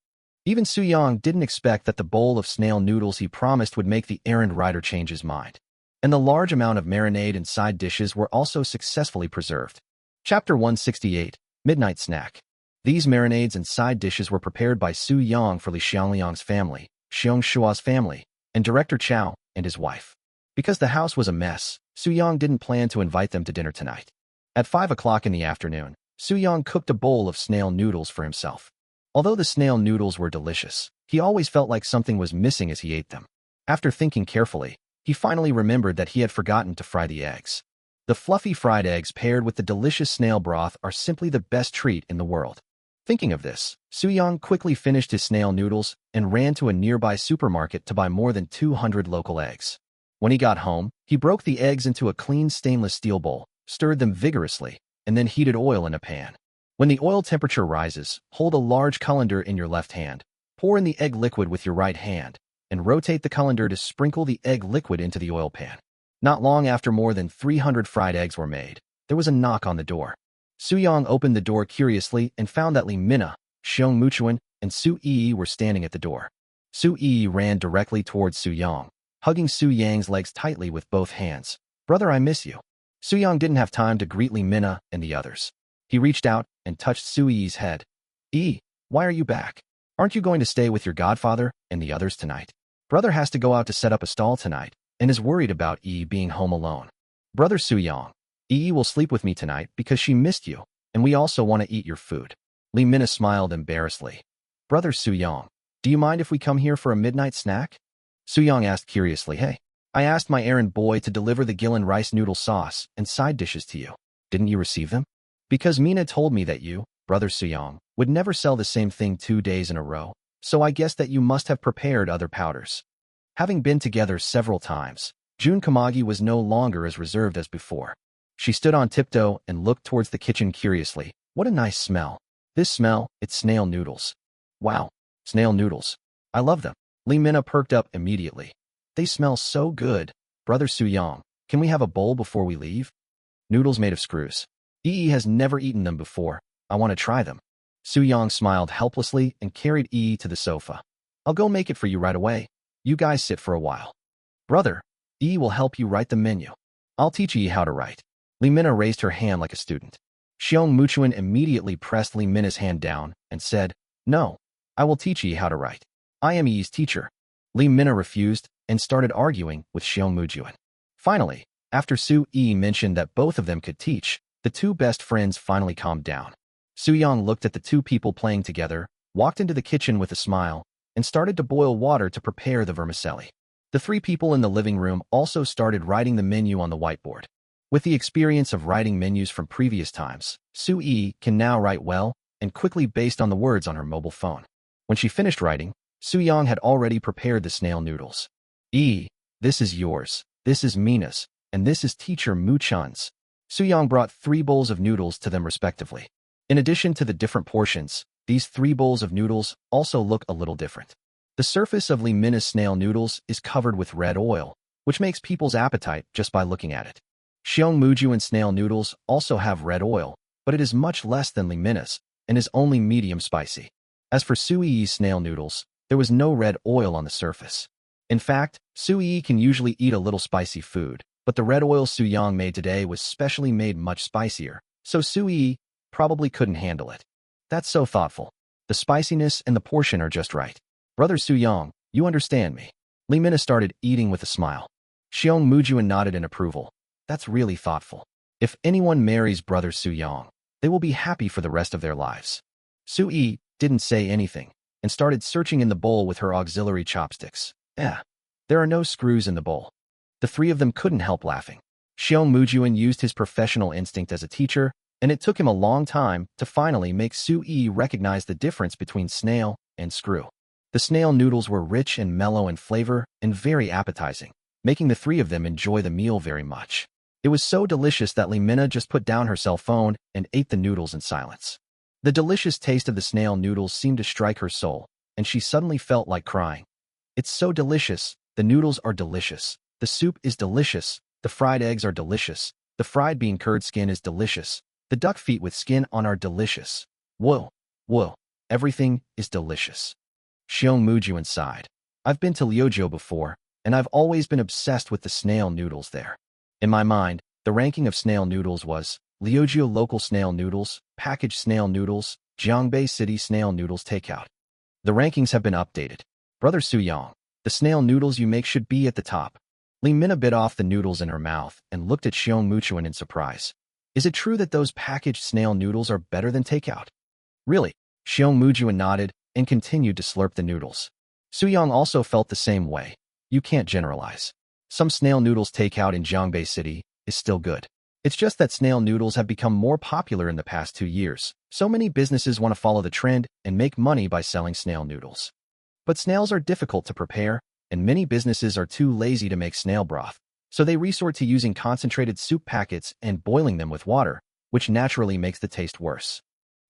Even Su-young didn't expect that the bowl of snail noodles he promised would make the errand rider change his mind. And the large amount of marinade and side dishes were also successfully preserved. Chapter 168, Midnight Snack. These marinades and side dishes were prepared by Su-young for Li Xiangliang's family, Xiong Shua's family, and Director Chow and his wife. Because the house was a mess, Su-young didn't plan to invite them to dinner tonight. At 5 o'clock in the afternoon, Su-young cooked a bowl of snail noodles for himself. Although the snail noodles were delicious, he always felt like something was missing as he ate them. After thinking carefully, he finally remembered that he had forgotten to fry the eggs. The fluffy fried eggs paired with the delicious snail broth are simply the best treat in the world. Thinking of this, Soo-young quickly finished his snail noodles and ran to a nearby supermarket to buy more than 200 local eggs. When he got home, he broke the eggs into a clean stainless steel bowl, stirred them vigorously, and then heated oil in a pan. When the oil temperature rises, hold a large colander in your left hand, pour in the egg liquid with your right hand, and rotate the colander to sprinkle the egg liquid into the oil pan. Not long after more than 300 fried eggs were made, there was a knock on the door. Soo-young opened the door curiously and found that Lee Mina, Seong Muchuan, and Soo-yi were standing at the door. Soo-yi ran directly towards Soo-young, hugging Soo-yang's legs tightly with both hands. "Brother, I miss you." Soo-young didn't have time to greet Lee Mina and the others. He reached out and touched Soo-yi's head. Why are you back? Aren't you going to stay with your godfather and the others tonight? Brother has to go out to set up a stall tonight and is worried about being home alone. Brother Soo-young, will sleep with me tonight because she missed you, and we also want to eat your food. Lee Mina smiled embarrassedly. Brother Soo-young, do you mind if we come here for a midnight snack? Soo-young asked curiously. Hey, I asked my errand boy to deliver the Gillen rice noodle sauce and side dishes to you. Didn't you receive them? Because Mina told me that you, Brother Soo-young, would never sell the same thing 2 days in a row, so I guess that you must have prepared other powders. Having been together several times, Jun Kamagi was no longer as reserved as before. She stood on tiptoe and looked towards the kitchen curiously. What a nice smell. This smell, it's snail noodles. Wow, snail noodles. I love them. Lee Mina perked up immediately. They smell so good. Brother Soo-young, can we have a bowl before we leave? Noodles made of screws. Has never eaten them before. I want to try them. Soo-young smiled helplessly and carried to the sofa. I'll go make it for you right away. You guys sit for a while. Brother, will help you write the menu. I'll teach how to write. Lee Mina raised her hand like a student. Seong Muchuan immediately pressed Lee Mina's hand down and said, No, I will teach how to write. I am Yi's teacher. Lee Mina refused and started arguing with Seong Muchuan. Finally, after Soo-yi mentioned that both of them could teach, the two best friends finally calmed down. Soo-young looked at the two people playing together, walked into the kitchen with a smile, and started to boil water to prepare the vermicelli. The three people in the living room also started writing the menu on the whiteboard. With the experience of writing menus from previous times, Soo-yi can now write well and quickly based on the words on her mobile phone. When she finished writing, Soo-young had already prepared the snail noodles. This is yours, this is Mina's, and this is Teacher Muchun's. Soo-young brought 3 bowls of noodles to them respectively. In addition to the different portions, these 3 bowls of noodles also look a little different. The surface of Lee Mina's snail noodles is covered with red oil, which makes people's appetite just by looking at it. Seong Muchuan's snail noodles also have red oil, but it is much less than Lee Mina's and is only medium spicy. As for Soo-yi's snail noodles, there was no red oil on the surface. In fact, Soo-yi can usually eat a little spicy food, but the red oil Soo-young made today was specially made much spicier, so Soo-yi probably couldn't handle it. That's so thoughtful. The spiciness and the portion are just right. Brother Soo-young, you understand me. Lee Mina started eating with a smile. Seong Muchuan nodded in approval. That's really thoughtful. If anyone marries Brother Soo-young, they will be happy for the rest of their lives. Soo-yi didn't say anything and started searching in the bowl with her auxiliary chopsticks. There are no screws in the bowl. The 3 of them couldn't help laughing. Seong Muchuan used his professional instinct as a teacher, and it took him a long time to finally make Soo-yi recognize the difference between snail and screw. The snail noodles were rich and mellow in flavor and very appetizing, making the 3 of them enjoy the meal very much. It was so delicious that Lee Mina just put down her cell phone and ate the noodles in silence. The delicious taste of the snail noodles seemed to strike her soul, and she suddenly felt like crying. It's so delicious, the noodles are delicious, the soup is delicious, the fried eggs are delicious, the fried bean curd skin is delicious, the duck feet with skin on are delicious. Whoa, everything is delicious. Seong Muchuan sighed. I've been to Liujiu before, and I've always been obsessed with the snail noodles there. In my mind, the ranking of snail noodles was Liujiu local snail noodles, packaged snail noodles, Jiangbei city snail noodles takeout. The rankings have been updated. Brother Soo-young, the snail noodles you make should be at the top. Lee Mina bit off the noodles in her mouth and looked at Seong Muchuan in surprise. Is it true that those packaged snail noodles are better than takeout? Really? Seong Muchuan nodded and continued to slurp the noodles. Soo-young also felt the same way. You can't generalize. Some snail noodles takeout in Jiangbei City is still good. It's just that snail noodles have become more popular in the past 2 years. So many businesses want to follow the trend and make money by selling snail noodles. But snails are difficult to prepare, and many businesses are too lazy to make snail broth. So they resort to using concentrated soup packets and boiling them with water, which naturally makes the taste worse.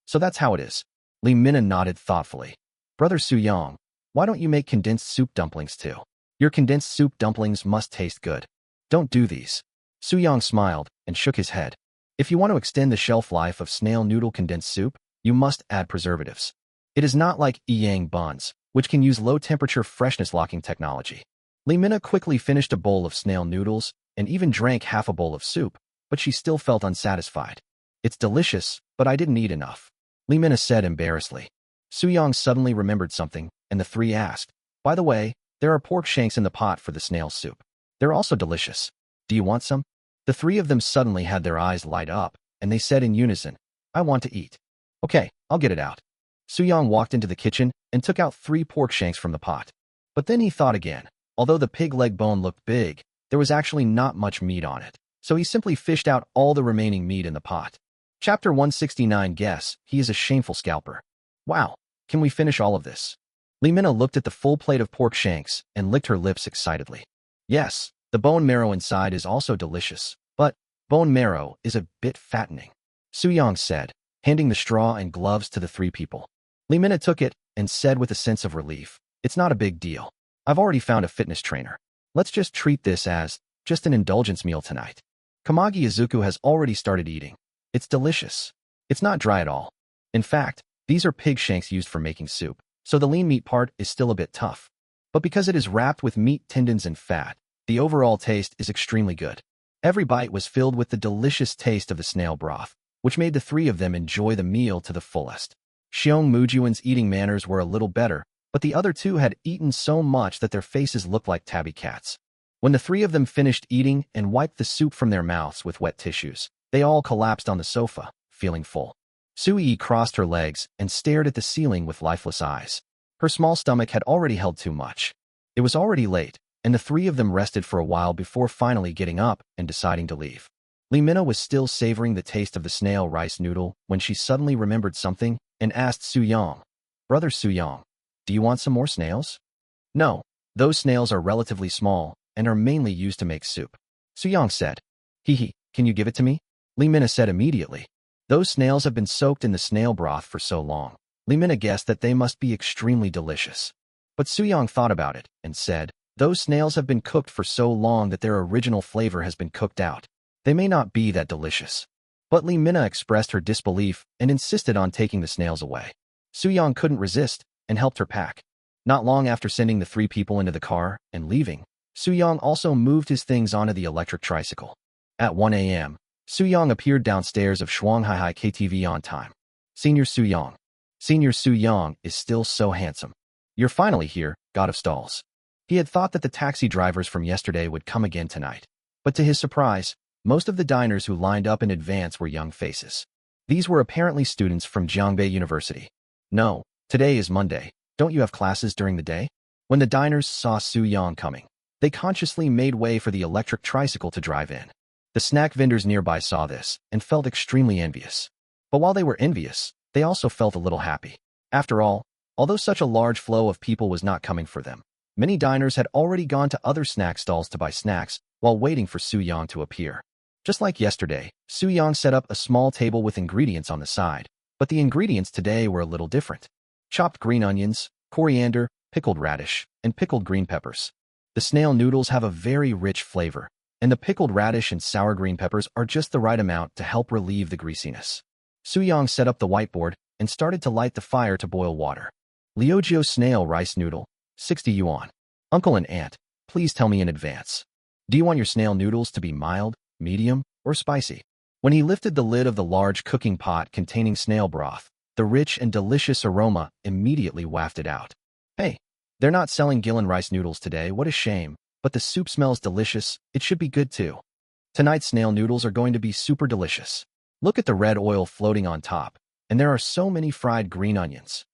So that's how it is. Lee Mina nodded thoughtfully. Brother Soo-young, why don't you make condensed soup dumplings too? Your condensed soup dumplings must taste good. Don't do these. Soo-young smiled and shook his head. If you want to extend the shelf life of snail noodle condensed soup, you must add preservatives. It is not like yang buns, which can use low-temperature freshness-locking technology. Lee Mina quickly finished a bowl of snail noodles and even drank half a bowl of soup, but she still felt unsatisfied. It's delicious, but I didn't eat enough, Lee Mina said embarrassedly. Soo-young suddenly remembered something, and the three asked, by the way, there are pork shanks in the pot for the snail soup. They're also delicious. Do you want some? The three of them suddenly had their eyes light up, and they said in unison, I want to eat. Okay, I'll get it out. Soo-young walked into the kitchen and took out 3 pork shanks from the pot. But then he thought again. Although the pig leg bone looked big, there was actually not much meat on it, so he simply fished out all the remaining meat in the pot. Chapter 169 Guess, he is a shameful scalper. Wow, can we finish all of this? Lee Mina looked at the full plate of pork shanks and licked her lips excitedly. Yes, the bone marrow inside is also delicious, but bone marrow is a bit fattening, Soo-young said, handing the straw and gloves to the 3 people. Lee Mina took it and said with a sense of relief, it's not a big deal. I've already found a fitness trainer. Let's just treat this as just an indulgence meal tonight. Kamagi Izuku has already started eating. It's delicious. It's not dry at all. In fact, these are pig shanks used for making soup, so the lean meat part is still a bit tough. But because it is wrapped with meat tendons and fat, the overall taste is extremely good. Every bite was filled with the delicious taste of the snail broth, which made the 3 of them enjoy the meal to the fullest. Xiong Mujuan's eating manners were a little better, but the other 2 had eaten so much that their faces looked like tabby cats. When the 3 of them finished eating and wiped the soup from their mouths with wet tissues, they all collapsed on the sofa, feeling full. Sui crossed her legs and stared at the ceiling with lifeless eyes. Her small stomach had already held too much. It was already late, and the 3 of them rested for a while before finally getting up and deciding to leave. Lee Mina was still savoring the taste of the snail rice noodle when she suddenly remembered something and asked Soo-young, Brother Soo-young, do you want some more snails? No, those snails are relatively small and are mainly used to make soup, Soo-young said. Hee, can you give it to me? Lee Mina said immediately. Those snails have been soaked in the snail broth for so long. Lee Mina guessed that they must be extremely delicious. But Soo-young thought about it and said, those snails have been cooked for so long that their original flavor has been cooked out. They may not be that delicious. But Lee Mina expressed her disbelief and insisted on taking the snails away. Soo-young couldn't resist and helped her pack. Not long after sending the 3 people into the car and leaving, Soo-young also moved his things onto the electric tricycle. At 1 a.m., Soo-young appeared downstairs of Shuanghai KTV on time. Senior Soo-young. Senior Soo-young is still so handsome. You're finally here, god of stalls. He had thought that the taxi drivers from yesterday would come again tonight. But to his surprise, most of the diners who lined up in advance were young faces. These were apparently students from Jiangbei University. No, today is Monday. Don't you have classes during the day? When the diners saw Soo-young coming, they consciously made way for the electric tricycle to drive in. The snack vendors nearby saw this and felt extremely envious. But while they were envious, they also felt a little happy. After all, although such a large flow of people was not coming for them, many diners had already gone to other snack stalls to buy snacks while waiting for Soo-young to appear. Just like yesterday, Soo-young set up a small table with ingredients on the side, but the ingredients today were a little different. Chopped green onions, coriander, pickled radish, and pickled green peppers. The snail noodles have a very rich flavor, and the pickled radish and sour green peppers are just the right amount to help relieve the greasiness. Soo-young set up the whiteboard and started to light the fire to boil water. Liujiu snail rice noodle, 60 yuan. Uncle and aunt, please tell me in advance. Do you want your snail noodles to be mild, medium, or spicy? When he lifted the lid of the large cooking pot containing snail broth, the rich and delicious aroma immediately wafted out. Hey, they're not selling Gillen rice noodles today, what a shame, but the soup smells delicious, it should be good too. Tonight's snail noodles are going to be super delicious. Look at the red oil floating on top, and there are so many fried green onions.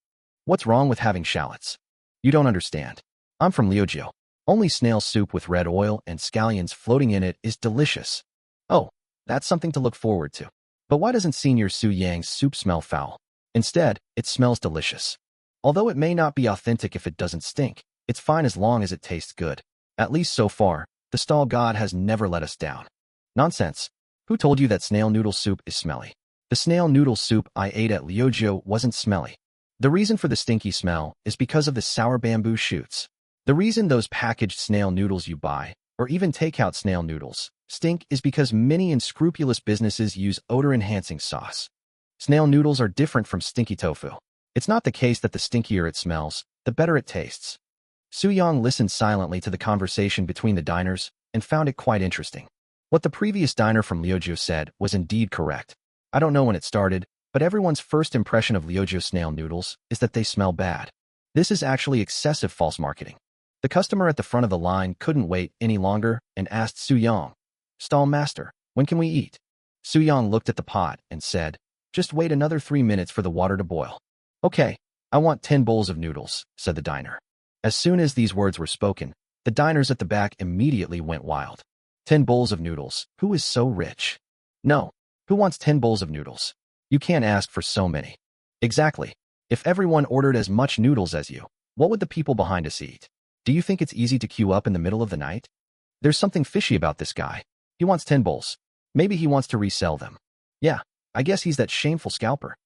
What's wrong with having shallots? You don't understand. I'm from Liujiu. Only snail soup with red oil and scallions floating in it is delicious. Oh, That's something to look forward to. But why doesn't Senior Su Yang's soup smell foul? Instead, it smells delicious. Although it may not be authentic if it doesn't stink, it's fine as long as it tastes good. At least so far, the stall god has never let us down. Nonsense. Who told you that snail noodle soup is smelly? The snail noodle soup I ate at Liujiu wasn't smelly. The reason for the stinky smell is because of the sour bamboo shoots. The reason those packaged snail noodles you buy, or even takeout snail noodles, stink is because many unscrupulous businesses use odor-enhancing sauce. Snail noodles are different from stinky tofu. It's not the case that the stinkier it smells, the better it tastes. Su Yang listened silently to the conversation between the diners and found it quite interesting. What the previous diner from Liujiu said was indeed correct. I don't know when it started, but everyone's first impression of Liujiu snail noodles is that they smell bad. This is actually excessive false marketing. The customer at the front of the line couldn't wait any longer and asked Su Yang, "Stall master, when can we eat?" Su Yang looked at the pot and said, "Just wait another 3 minutes for the water to boil." "Okay, I want 10 bowls of noodles," said the diner. As soon as these words were spoken, the diners at the back immediately went wild. 10 bowls of noodles. Who is so rich? No. Who wants 10 bowls of noodles? You can't ask for so many. Exactly. If everyone ordered as much noodles as you, what would the people behind us eat? Do you think it's easy to queue up in the middle of the night? There's something fishy about this guy. He wants 10 bowls. Maybe he wants to resell them. Yeah, I guess he's that shameful scalper.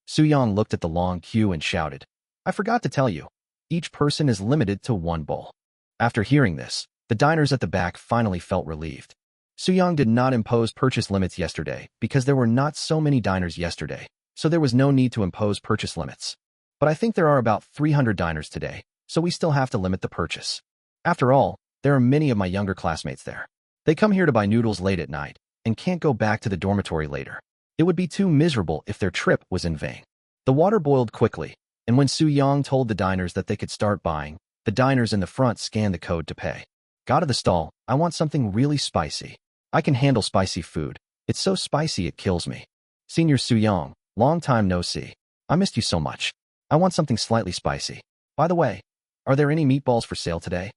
Su Yang looked at the long queue and shouted, "I forgot to tell you. Each person is limited to 1 bowl." After hearing this, the diners at the back finally felt relieved. Su Yang did not impose purchase limits yesterday because there were not so many diners yesterday, so there was no need to impose purchase limits. But I think there are about 300 diners today, so we still have to limit the purchase. After all, there are many of my younger classmates there. They come here to buy noodles late at night and can't go back to the dormitory later. It would be too miserable if their trip was in vain. The water boiled quickly, and when Su Yang told the diners that they could start buying, the diners in the front scanned the code to pay. "Got to the stall, I want something really spicy. I can handle spicy food. It's so spicy it kills me. Senior Su Yang, long time no see. I missed you so much. I want something slightly spicy. By the way, are there any meatballs for sale today?"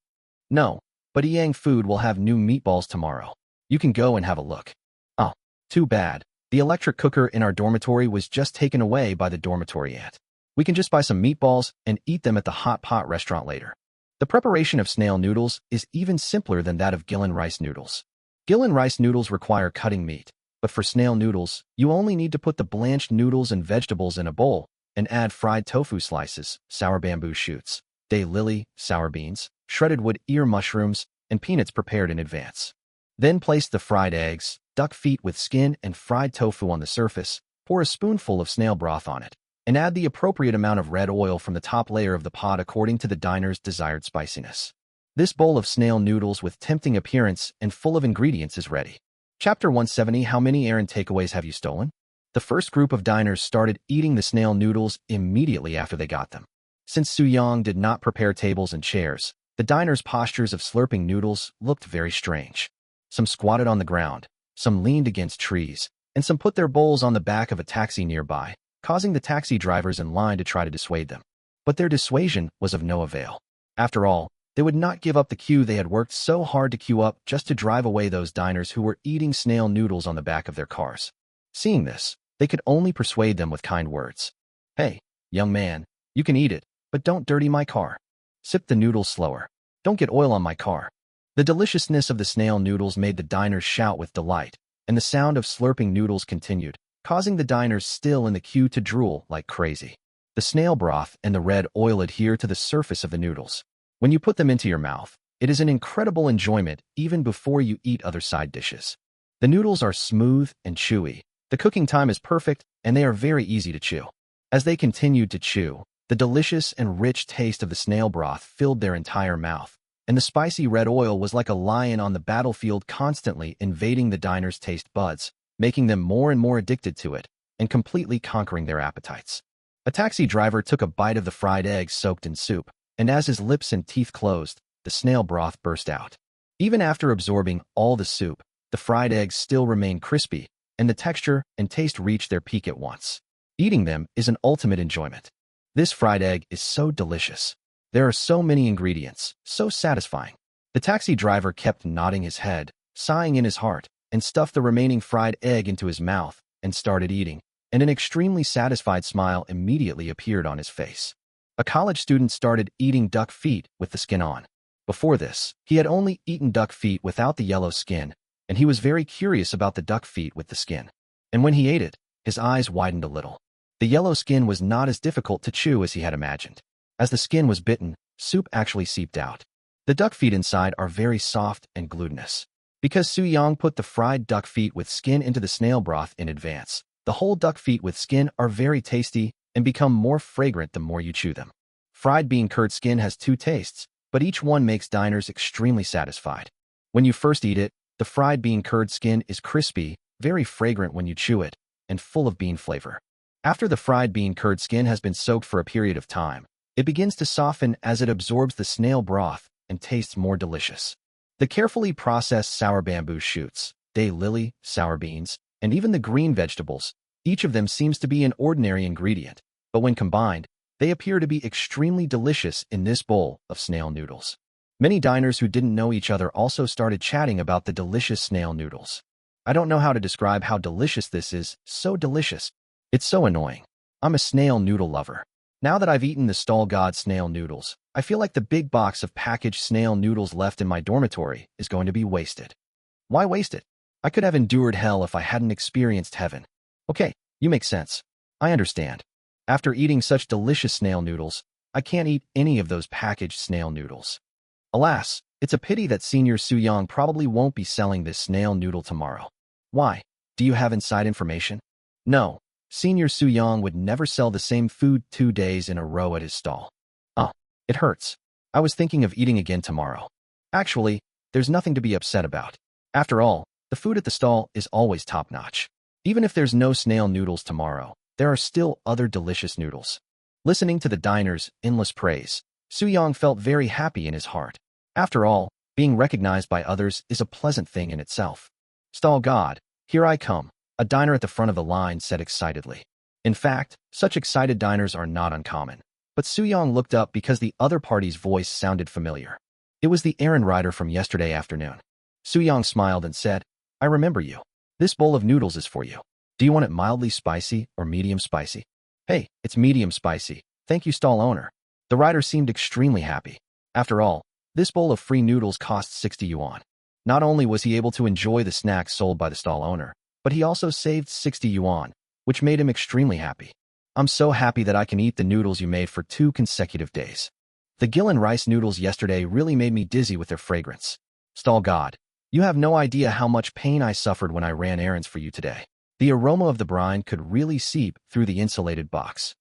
"No, but Yang Food will have new meatballs tomorrow. You can go and have a look." "Oh, too bad. The electric cooker in our dormitory was just taken away by the dormitory ant. We can just buy some meatballs and eat them at the hot pot restaurant later." The preparation of snail noodles is even simpler than that of Gillen rice noodles. Gillen rice noodles require cutting meat, but for snail noodles, you only need to put the blanched noodles and vegetables in a bowl and add fried tofu slices, sour bamboo shoots, day-lily, sour beans, shredded wood ear mushrooms, and peanuts prepared in advance. Then place the fried eggs, duck feet with skin, and fried tofu on the surface, pour a spoonful of snail broth on it, and add the appropriate amount of red oil from the top layer of the pot according to the diner's desired spiciness. This bowl of snail noodles with tempting appearance and full of ingredients is ready. Chapter 170. How many errand takeaways have you stolen? The first group of diners started eating the snail noodles immediately after they got them. Since Su Yang did not prepare tables and chairs, the diners' postures of slurping noodles looked very strange. Some squatted on the ground, some leaned against trees, and some put their bowls on the back of a taxi nearby, causing the taxi drivers in line to try to dissuade them. But their dissuasion was of no avail. After all, they would not give up the queue they had worked so hard to queue up just to drive away those diners who were eating snail noodles on the back of their cars. Seeing this, they could only persuade them with kind words. "Hey, young man, you can eat it, but don't dirty my car. Sip the noodles slower. Don't get oil on my car." The deliciousness of the snail noodles made the diners shout with delight, and the sound of slurping noodles continued, causing the diners still in the queue to drool like crazy. The snail broth and the red oil adhere to the surface of the noodles. When you put them into your mouth, it is an incredible enjoyment even before you eat other side dishes. The noodles are smooth and chewy. The cooking time is perfect, and they are very easy to chew. As they continued to chew, the delicious and rich taste of the snail broth filled their entire mouth, and the spicy red oil was like a lion on the battlefield constantly invading the diners' taste buds, making them more and more addicted to it, and completely conquering their appetites. A taxi driver took a bite of the fried eggs soaked in soup, and as his lips and teeth closed, the snail broth burst out. Even after absorbing all the soup, the fried eggs still remained crispy, and the texture and taste reached their peak at once. Eating them is an ultimate enjoyment. This fried egg is so delicious. There are so many ingredients, so satisfying. The taxi driver kept nodding his head, sighing in his heart, and stuffed the remaining fried egg into his mouth and started eating, and an extremely satisfied smile immediately appeared on his face. A college student started eating duck feet with the skin on. Before this, he had only eaten duck feet without the yellow skin, and he was very curious about the duck feet with the skin. And when he ate it, his eyes widened a little. The yellow skin was not as difficult to chew as he had imagined. As the skin was bitten, soup actually seeped out. The duck feet inside are very soft and glutinous. Because Su Yang put the fried duck feet with skin into the snail broth in advance, the whole duck feet with skin are very tasty and become more fragrant the more you chew them. Fried bean curd skin has two tastes, but each one makes diners extremely satisfied. When you first eat it, the fried bean curd skin is crispy, very fragrant when you chew it, and full of bean flavor. After the fried bean curd skin has been soaked for a period of time, it begins to soften as it absorbs the snail broth and tastes more delicious. The carefully processed sour bamboo shoots, day-lily, sour beans, and even the green vegetables, each of them seems to be an ordinary ingredient, but when combined, they appear to be extremely delicious in this bowl of snail noodles. Many diners who didn't know each other also started chatting about the delicious snail noodles. I don't know how to describe how delicious this is, so delicious. It's so annoying. I'm a snail noodle lover. Now that I've eaten the stall god snail noodles, I feel like the big box of packaged snail noodles left in my dormitory is going to be wasted. Why waste it? I could have endured hell if I hadn't experienced heaven. Okay, you make sense. I understand. After eating such delicious snail noodles, I can't eat any of those packaged snail noodles. Alas, it's a pity that Senior Su Yang probably won't be selling this snail noodle tomorrow. Why? Do you have inside information? No. Senior Su Yang would never sell the same food 2 days in a row at his stall. Oh, it hurts. I was thinking of eating again tomorrow. Actually, there's nothing to be upset about. After all, the food at the stall is always top-notch. Even if there's no snail noodles tomorrow, there are still other delicious noodles. Listening to the diner's endless praise, Su Yang felt very happy in his heart. After all, being recognized by others is a pleasant thing in itself. Stall god, here I come. A diner at the front of the line said excitedly. In fact, such excited diners are not uncommon. But Su Yang looked up because the other party's voice sounded familiar. It was the errand rider from yesterday afternoon. Su Yang smiled and said, I remember you. This bowl of noodles is for you. Do you want it mildly spicy or medium spicy? Hey, it's medium spicy. Thank you, stall owner. The rider seemed extremely happy. After all, this bowl of free noodles cost 60 yuan. Not only was he able to enjoy the snacks sold by the stall owner, but he also saved 60 yuan, which made him extremely happy. I'm so happy that I can eat the noodles you made for 2 consecutive days. The Gillen rice noodles yesterday really made me dizzy with their fragrance. Stall god, you have no idea how much pain I suffered when I ran errands for you today. The aroma of the brine could really seep through the insulated box.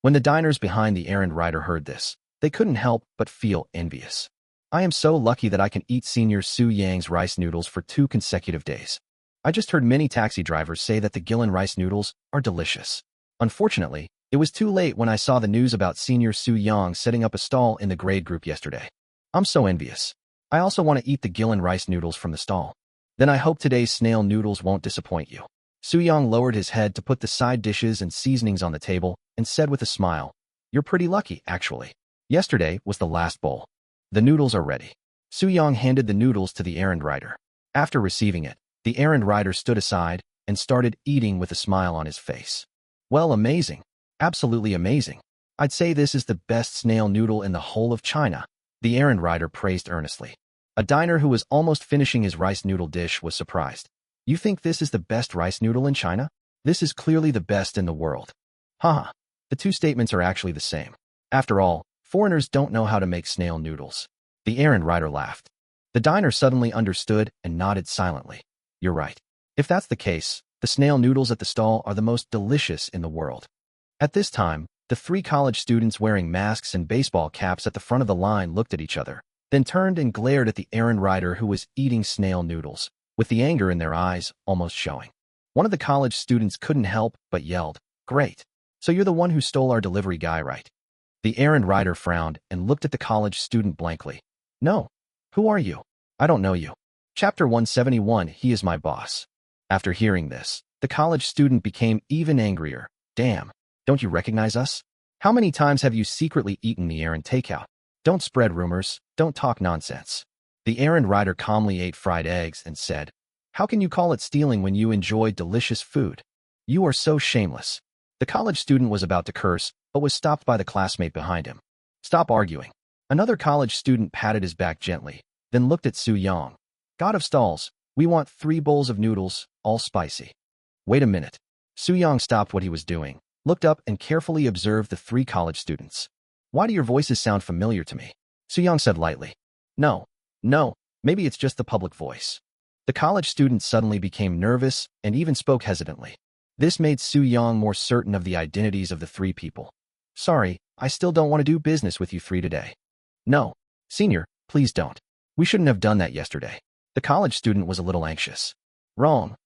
When the diners behind the errand rider heard this, they couldn't help but feel envious. I am so lucky that I can eat Senior Su Yang's rice noodles for 2 consecutive days. I just heard many taxi drivers say that the Gillen rice noodles are delicious. Unfortunately, it was too late when I saw the news about Senior Su Yang setting up a stall in the grade group yesterday. I'm so envious. I also want to eat the Gillen rice noodles from the stall. Then I hope today's snail noodles won't disappoint you. Su Yang lowered his head to put the side dishes and seasonings on the table and said with a smile, You're pretty lucky, actually. Yesterday was the last bowl. The noodles are ready. Su Yang handed the noodles to the errand rider. After receiving it, the errand rider stood aside and started eating with a smile on his face. Well, amazing. Absolutely amazing. I'd say this is the best snail noodle in the whole of China, the errand rider praised earnestly. A diner who was almost finishing his rice noodle dish was surprised. You think this is the best rice noodle in China? This is clearly the best in the world. Haha. The two statements are actually the same. After all, foreigners don't know how to make snail noodles. The errand rider laughed. The diner suddenly understood and nodded silently. You're right. If that's the case, the snail noodles at the stall are the most delicious in the world. At this time, the 3 college students wearing masks and baseball caps at the front of the line looked at each other, then turned and glared at the errand rider who was eating snail noodles, with the anger in their eyes almost showing. One of the college students couldn't help but yelled, Great. So you're the one who stole our delivery guy, right? The errand rider frowned and looked at the college student blankly. No. Who are you? I don't know you. Chapter 171, He is my boss. After hearing this, the college student became even angrier. Damn, don't you recognize us? How many times have you secretly eaten the errand takeout? Don't spread rumors, don't talk nonsense. The errand rider calmly ate fried eggs and said, How can you call it stealing when you enjoy delicious food? You are so shameless. The college student was about to curse, but was stopped by the classmate behind him. Stop arguing. Another college student patted his back gently, then looked at Su Yang. God of stalls, we want 3 bowls of noodles, all spicy. Wait a minute. Su Yang stopped what he was doing, looked up and carefully observed the 3 college students. Why do your voices sound familiar to me? Su Yang said lightly. No, maybe it's just the public voice. The college student suddenly became nervous and even spoke hesitantly. This made Su Yang more certain of the identities of the 3 people. Sorry, I still don't want to do business with you 3 today. No, senior, please don't. We shouldn't have done that yesterday. The college student was a little anxious. Wrong,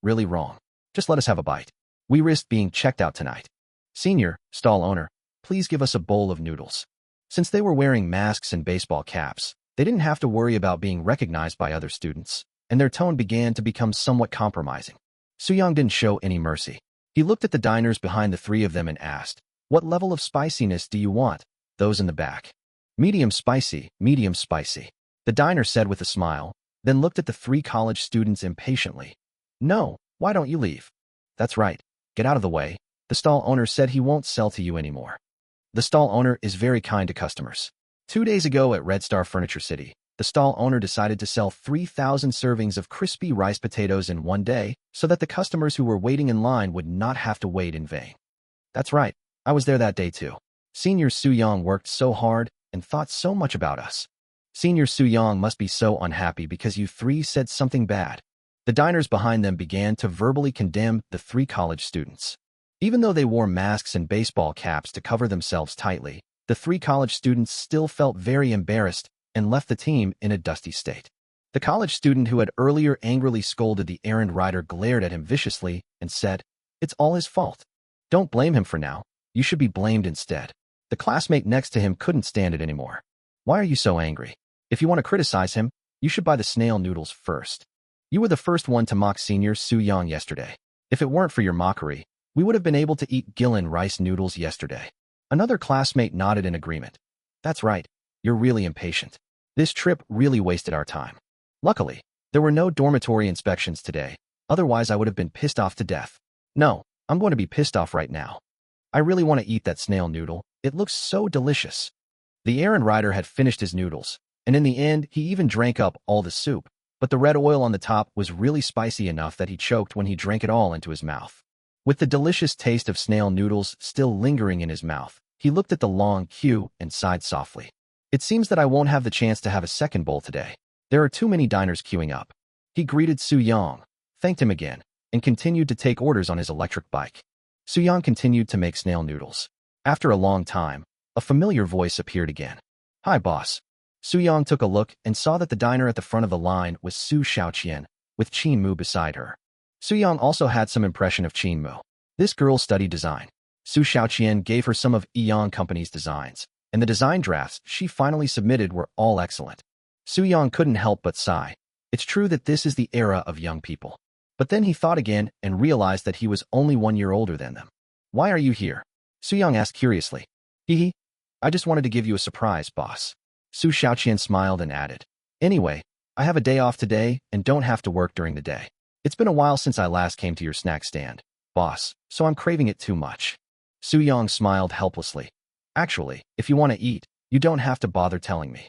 really wrong. Just let us have a bite. We risked being checked out tonight. Senior, stall owner, please give us a bowl of noodles. Since they were wearing masks and baseball caps, they didn't have to worry about being recognized by other students, and their tone began to become somewhat compromising. Su Yang didn't show any mercy. He looked at the diners behind the 3 of them and asked, what level of spiciness do you want? Those in the back. Medium spicy, medium spicy. The diner said with a smile, then looked at the 3 college students impatiently. No, why don't you leave? That's right. Get out of the way. The stall owner said he won't sell to you anymore. The stall owner is very kind to customers. 2 days ago at Red Star Furniture City, the stall owner decided to sell 3,000 servings of crispy rice potatoes in one day so that the customers who were waiting in line would not have to wait in vain. That's right. I was there that day too. Senior Su Yang worked so hard and thought so much about us. Senior Su Yang must be so unhappy because you 3 said something bad. The diners behind them began to verbally condemn the 3 college students. Even though they wore masks and baseball caps to cover themselves tightly, the 3 college students still felt very embarrassed and left the team in a dusty state. The college student who had earlier angrily scolded the errand rider glared at him viciously and said, it's all his fault. Don't blame him for now. You should be blamed instead. The classmate next to him couldn't stand it anymore. Why are you so angry? If you want to criticize him, you should buy the snail noodles first. You were the first one to mock Senior Su Yang yesterday. If it weren't for your mockery, we would have been able to eat Gillen rice noodles yesterday. Another classmate nodded in agreement. That's right. You're really impatient. This trip really wasted our time. Luckily, there were no dormitory inspections today. Otherwise, I would have been pissed off to death. No, I'm going to be pissed off right now. I really want to eat that snail noodle. It looks so delicious. The errand rider had finished his noodles, and in the end, he even drank up all the soup. But the red oil on the top was really spicy enough that he choked when he drank it all into his mouth. With the delicious taste of snail noodles still lingering in his mouth, he looked at the long queue and sighed softly. It seems that I won't have the chance to have a second bowl today. There are too many diners queuing up. He greeted Su Yang, thanked him again, and continued to take orders on his electric bike. Su Yang continued to make snail noodles. After a long time, a familiar voice appeared again. Hi, boss. Su Yang took a look and saw that the diner at the front of the line was Su Xiaoqian, with Qin Mu beside her. Su Yang also had some impression of Qin Mu. This girl studied design. Su Xiaoqian gave her some of Yang Company's designs, and the design drafts she finally submitted were all excellent. Su Yang couldn't help but sigh. It's true that this is the era of young people. But then he thought again and realized that he was only 1 year older than them. Why are you here? Su Yang asked curiously. Hee. I just wanted to give you a surprise, boss. Su Xiaoqian smiled and added. Anyway, I have a day off today and don't have to work during the day. It's been a while since I last came to your snack stand, boss, so I'm craving it too much. Su Yang smiled helplessly. Actually, if you want to eat, you don't have to bother telling me.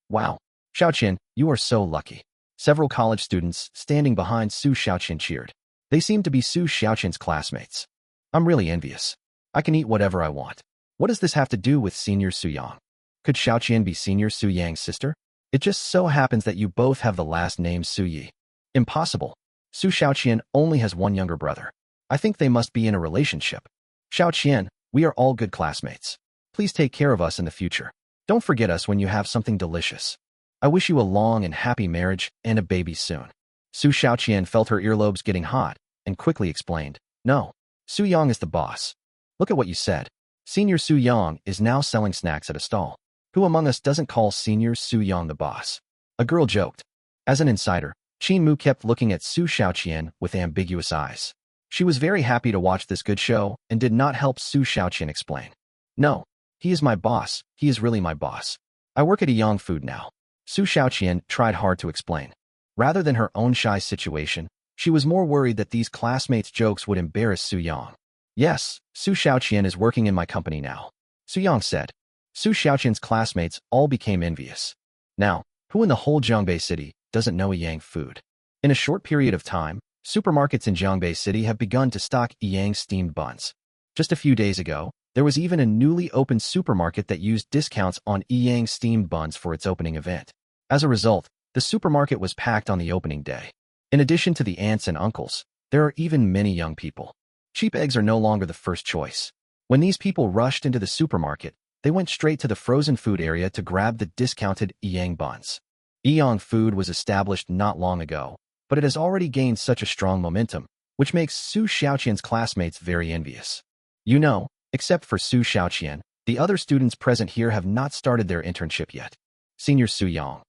Wow. Xiaoqian, you are so lucky. Several college students standing behind Su Xiaoqian cheered. They seemed to be Su Xiaoqian's classmates. I'm really envious. I can eat whatever I want. What does this have to do with Senior Su Yang? Could Xiaoqian be Senior Su Yang's sister? It just so happens that you both have the last name Su Yi. Impossible. Su Xiaoqian only has one younger brother. I think they must be in a relationship. Xiaoqian, we are all good classmates. Please take care of us in the future. Don't forget us when you have something delicious. I wish you a long and happy marriage and a baby soon. Su Xiaoqian felt her earlobes getting hot and quickly explained, No, Su Yang is the boss. Look at what you said. Senior Su Yang is now selling snacks at a stall. Who among us doesn't call Senior Su Yang the boss? A girl joked. As an insider, Qin Mu kept looking at Su Xiaoqian with ambiguous eyes. She was very happy to watch this good show and did not help Su Xiaoqian explain. No, he is my boss. He is really my boss. I work at a Yang Food now. Su Xiaoqian tried hard to explain. Rather than her own shy situation, she was more worried that these classmates' jokes would embarrass Su Yang. Yes, Su Xiaoqian is working in my company now, Su Yang said. Su Xiaoqian's classmates all became envious. Now, who in the whole Jiangbei city doesn't know Yang food? In a short period of time, supermarkets in Jiangbei City have begun to stock Yang steamed buns. Just a few days ago, there was even a newly opened supermarket that used discounts on Yang steamed buns for its opening event. As a result, the supermarket was packed on the opening day. In addition to the aunts and uncles, there are even many young people. Cheap eggs are no longer the first choice. When these people rushed into the supermarket, they went straight to the frozen food area to grab the discounted Yang buns. Yang food was established not long ago, but it has already gained such a strong momentum, which makes Su Xiaoqian's classmates very envious. You know, except for Su Xiaoqian, the other students present here have not started their internship yet. Senior Su Yang,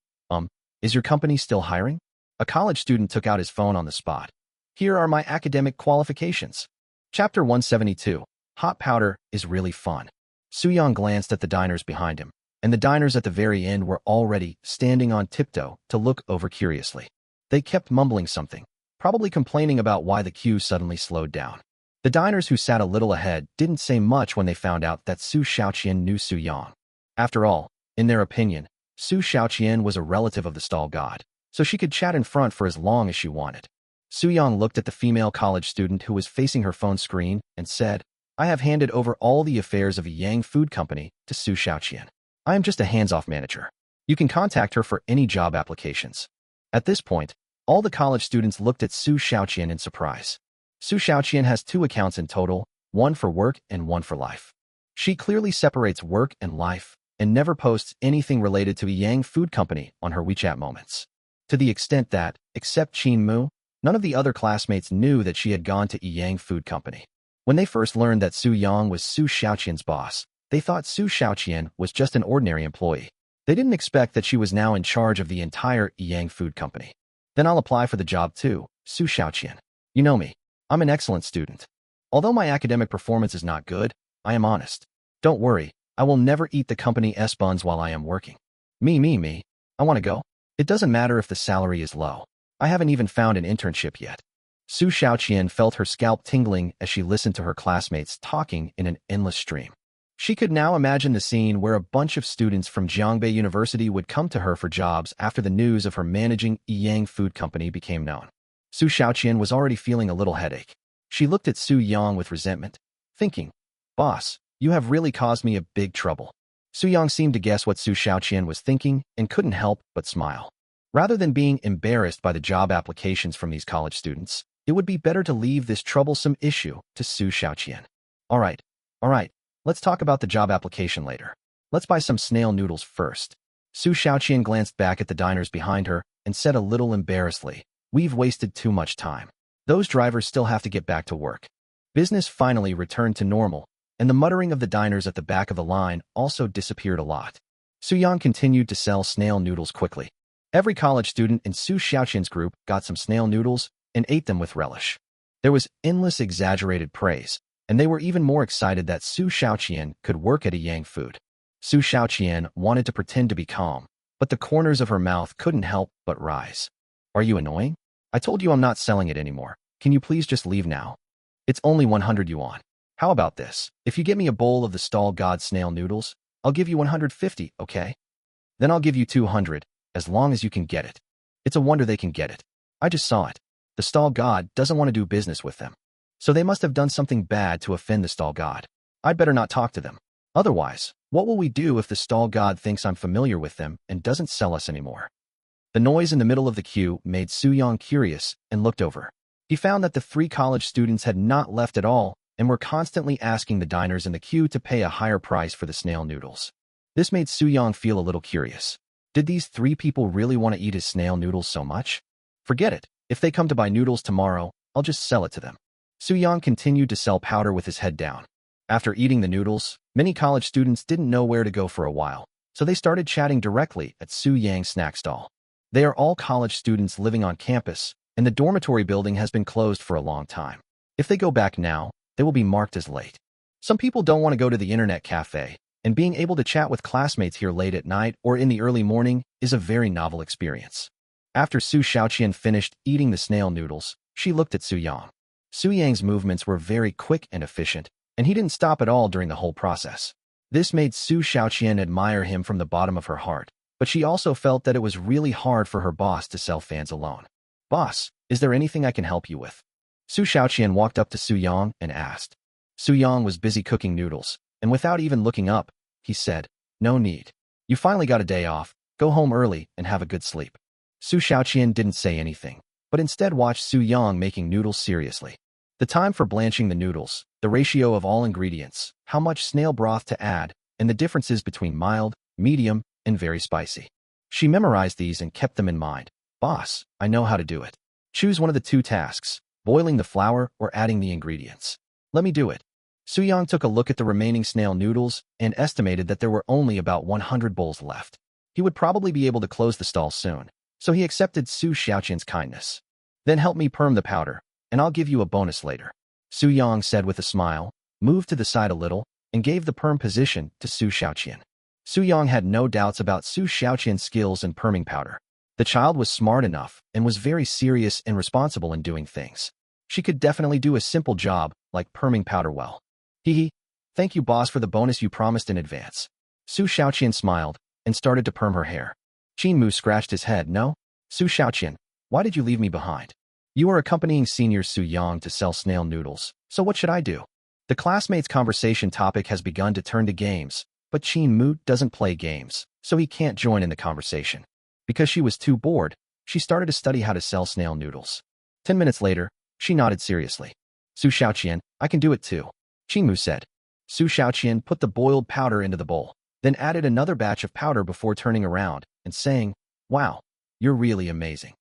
is your company still hiring? A college student took out his phone on the spot. Here are my academic qualifications. Chapter 172. Hot powder is really fun. Su Yang glanced at the diners behind him, and the diners at the very end were already standing on tiptoe to look over curiously. They kept mumbling something, probably complaining about why the queue suddenly slowed down. The diners who sat a little ahead didn't say much when they found out that Su Xiaoqian knew Su Yang. After all, in their opinion, Su Xiaoqian was a relative of the stall god, so she could chat in front for as long as she wanted. Su Yang looked at the female college student who was facing her phone screen and said, I have handed over all the affairs of a Yang food company to Su Xiaoqian. I am just a hands-off manager. You can contact her for any job applications. At this point, all the college students looked at Su Xiaoqian in surprise. Su Xiaoqian has 2 accounts in total, one for work and one for life. She clearly separates work and life and never posts anything related to a Yang food company on her WeChat moments. To the extent that, except Qin Mu, none of the other classmates knew that she had gone to a Yang food company. When they first learned that Su Yang was Su Xiaoqian's boss, they thought Su Xiaoqian was just an ordinary employee. They didn't expect that she was now in charge of the entire Yang food company. Then I'll apply for the job too, Su Xiaoqian. You know me. I'm an excellent student. Although my academic performance is not good, I am honest. Don't worry, I will never eat the company's buns while I am working. Me. I want to go. It doesn't matter if the salary is low. I haven't even found an internship yet. Su Xiaoqian felt her scalp tingling as she listened to her classmates talking in an endless stream. She could now imagine the scene where a bunch of students from Jiangbei University would come to her for jobs after the news of her managing a Yang food company became known. Su Xiaoqian was already feeling a little headache. She looked at Su Yang with resentment, thinking, Boss, you have really caused me a big trouble. Su Yang seemed to guess what Su Xiaoqian was thinking and couldn't help but smile. Rather than being embarrassed by the job applications from these college students, it would be better to leave this troublesome issue to Su Xiaoqian. All right, let's talk about the job application later. Let's buy some snail noodles first. Su Xiaoqian glanced back at the diners behind her and said a little embarrassedly, We've wasted too much time. Those drivers still have to get back to work. Business finally returned to normal, and the muttering of the diners at the back of the line also disappeared a lot. Su Yang continued to sell snail noodles quickly. Every college student in Su Xiaoqian's group got some snail noodles and ate them with relish. There was endless exaggerated praise, and they were even more excited that Su Xiaoqian could work at a Yang food. Su Xiaoqian wanted to pretend to be calm, but the corners of her mouth couldn't help but rise. Are you annoying? I told you I'm not selling it anymore. Can you please just leave now? It's only 100 yuan. How about this? If you get me a bowl of the stall god snail noodles, I'll give you 150, okay? Then I'll give you 200, as long as you can get it. It's a wonder they can get it. I just saw it. The stall god doesn't want to do business with them. So they must have done something bad to offend the stall god. I'd better not talk to them. Otherwise, what will we do if the stall god thinks I'm familiar with them and doesn't sell us anymore? The noise in the middle of the queue made Su Yang curious and looked over. He found that the 3 college students had not left at all and were constantly asking the diners in the queue to pay a higher price for the snail noodles. This made Su Yang feel a little curious. Did these 3 people really want to eat his snail noodles so much? Forget it. If they come to buy noodles tomorrow, I'll just sell it to them. Su Yang continued to sell powder with his head down. After eating the noodles, many college students didn't know where to go for a while, so they started chatting directly at Su Yang's snack stall. They are all college students living on campus, and the dormitory building has been closed for a long time. If they go back now, they will be marked as late. Some people don't want to go to the internet cafe, and being able to chat with classmates here late at night or in the early morning is a very novel experience. After Su Xiaoqian finished eating the snail noodles, she looked at Su Yang. Su Yang's movements were very quick and efficient, and he didn't stop at all during the whole process. This made Su Xiaoqian admire him from the bottom of her heart, but she also felt that it was really hard for her boss to sell fans alone. "Boss, is there anything I can help you with?" Su Xiaoqian walked up to Su Yang and asked. Su Yang was busy cooking noodles, and without even looking up, he said, "No need. You finally got a day off. Go home early and have a good sleep." Su Xiaoqian didn't say anything, but instead watched Su Yang making noodles seriously. The time for blanching the noodles, the ratio of all ingredients, how much snail broth to add, and the differences between mild, medium, and very spicy. She memorized these and kept them in mind. "Boss, I know how to do it. Choose one of the two tasks, boiling the flour or adding the ingredients. Let me do it." Su Yang took a look at the remaining snail noodles and estimated that there were only about 100 bowls left. He would probably be able to close the stall soon, so he accepted Su Xiaoqian's kindness. "Then help me perm the powder, and I'll give you a bonus later," Su Yang said with a smile, moved to the side a little, and gave the perm position to Su Xiaoqian. Su Yang had no doubts about Su Xiaoqian's skills in perming powder. The child was smart enough and was very serious and responsible in doing things. She could definitely do a simple job like perming powder well. "Hee. Thank you, boss, for the bonus you promised in advance." Su Xiaoqian smiled and started to perm her hair. Qin Mu scratched his head. "No? Su Xiaoqian, why did you leave me behind? You are accompanying senior Su Yang to sell snail noodles, so what should I do?" The classmates' conversation topic has begun to turn to games, but Qin Mu doesn't play games, so he can't join in the conversation. Because she was too bored, she started to study how to sell snail noodles. 10 minutes later, she nodded seriously. "Su Xiaoqian, I can do it too," Qin Mu said. Su Xiaoqian put the boiled powder into the bowl, then added another batch of powder before turning around and saying, "Wow, you're really amazing.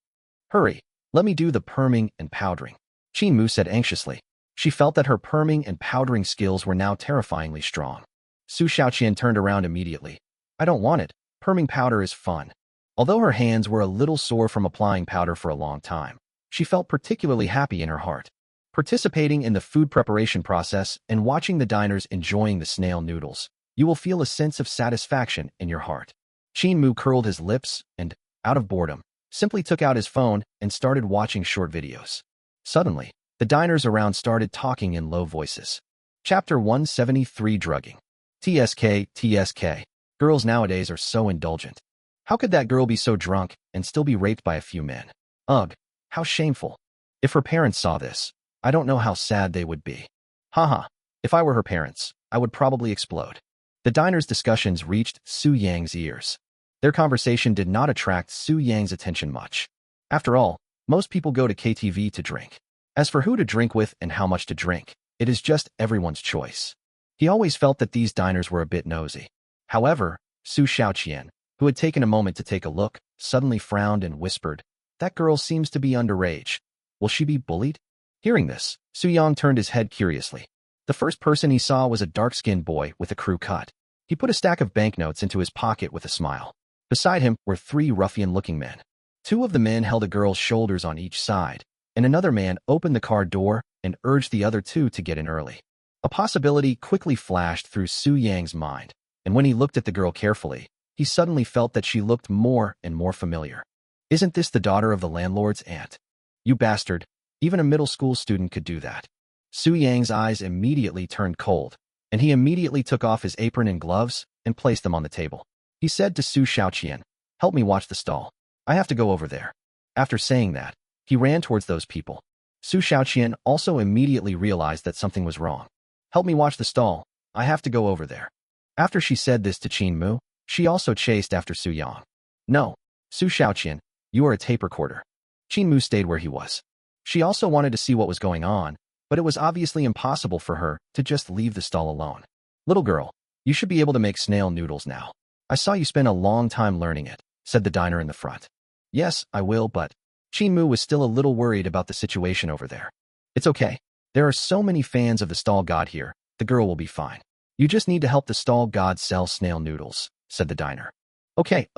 Hurry, let me do the perming and powdering," Qin Mu said anxiously. She felt that her perming and powdering skills were now terrifyingly strong. Su Xiaoqian turned around immediately. "I don't want it. Perming powder is fun." Although her hands were a little sore from applying powder for a long time, she felt particularly happy in her heart. Participating in the food preparation process and watching the diners enjoying the snail noodles, you will feel a sense of satisfaction in your heart. Qin Mu curled his lips and, out of boredom, simply took out his phone and started watching short videos. Suddenly, the diners around started talking in low voices. Chapter 173 Drugging. TSK. Girls nowadays are so indulgent. How could that girl be so drunk and still be raped by a few men? Ugh, how shameful. If her parents saw this, I don't know how sad they would be. Haha, if I were her parents, I would probably explode. The diner's discussions reached Su Yang's ears. Their conversation did not attract Su Yang's attention much. After all, most people go to KTV to drink. As for who to drink with and how much to drink, it is just everyone's choice. He always felt that these diners were a bit nosy. However, Su Xiaoqian, who had taken a moment to take a look, suddenly frowned and whispered, "That girl seems to be underage. Will she be bullied?" Hearing this, Su Yang turned his head curiously. The first person he saw was a dark-skinned boy with a crew cut. He put a stack of banknotes into his pocket with a smile. Beside him were 3 ruffian-looking men. 2 of the men held a girl's shoulders on each side, and another man opened the car door and urged the other 2 to get in early. A possibility quickly flashed through Su Yang's mind, and when he looked at the girl carefully, he suddenly felt that she looked more and more familiar. "Isn't this the daughter of the landlord's aunt? You bastard, even a middle school student could do that." Su Yang's eyes immediately turned cold, and he immediately took off his apron and gloves and placed them on the table. He said to Su Xiaoqian, "Help me watch the stall. I have to go over there." After saying that, he ran towards those people. Su Xiaoqian also immediately realized that something was wrong. "Help me watch the stall. I have to go over there." After she said this to Qin Mu, she also chased after Su Yang. "No, Su Xiaoqian, you are a tape recorder." Qin Mu stayed where he was. She also wanted to see what was going on, but it was obviously impossible for her to just leave the stall alone. "Little girl, you should be able to make snail noodles now. I saw you spend a long time learning it," said the diner in the front. "Yes, I will, but..." Qin Mu was still a little worried about the situation over there. "It's okay. There are so many fans of the stall god here, the girl will be fine. You just need to help the stall god sell snail noodles," said the diner. Okay.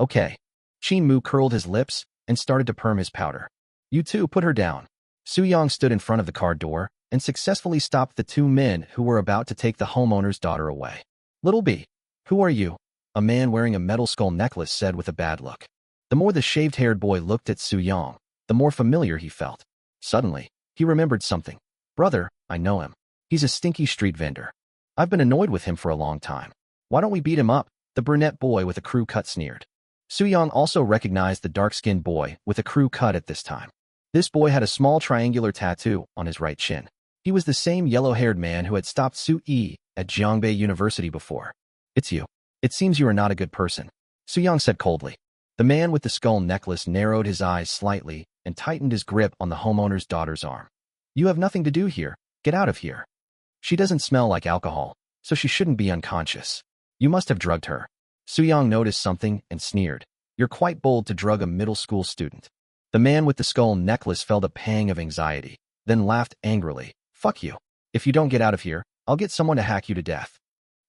Qin Mu curled his lips and started to perm his powder. "You two, put her down." Su Yang stood in front of the car door and successfully stopped the 2 men who were about to take the homeowner's daughter away. "Little B, who are you?" A man wearing a metal skull necklace said with a bad look. The more the shaved-haired boy looked at Su-young, the more familiar he felt. Suddenly, he remembered something. Brother, I know him. He's a stinky street vendor. I've been annoyed with him for a long time. Why don't we beat him up? The brunette boy with a crew cut sneered. Su-young also recognized the dark-skinned boy with a crew cut at this time. This boy had a small triangular tattoo on his right chin. He was the same yellow-haired man who had stopped Su-yi at Jiangbei University before. It's you. It seems you are not a good person, Su-young said coldly. The man with the skull necklace narrowed his eyes slightly and tightened his grip on the homeowner's daughter's arm. You have nothing to do here. Get out of here. She doesn't smell like alcohol, so she shouldn't be unconscious. You must have drugged her. Su-young noticed something and sneered. You're quite bold to drug a middle school student. The man with the skull necklace felt a pang of anxiety, then laughed angrily. Fuck you. If you don't get out of here, I'll get someone to hack you to death.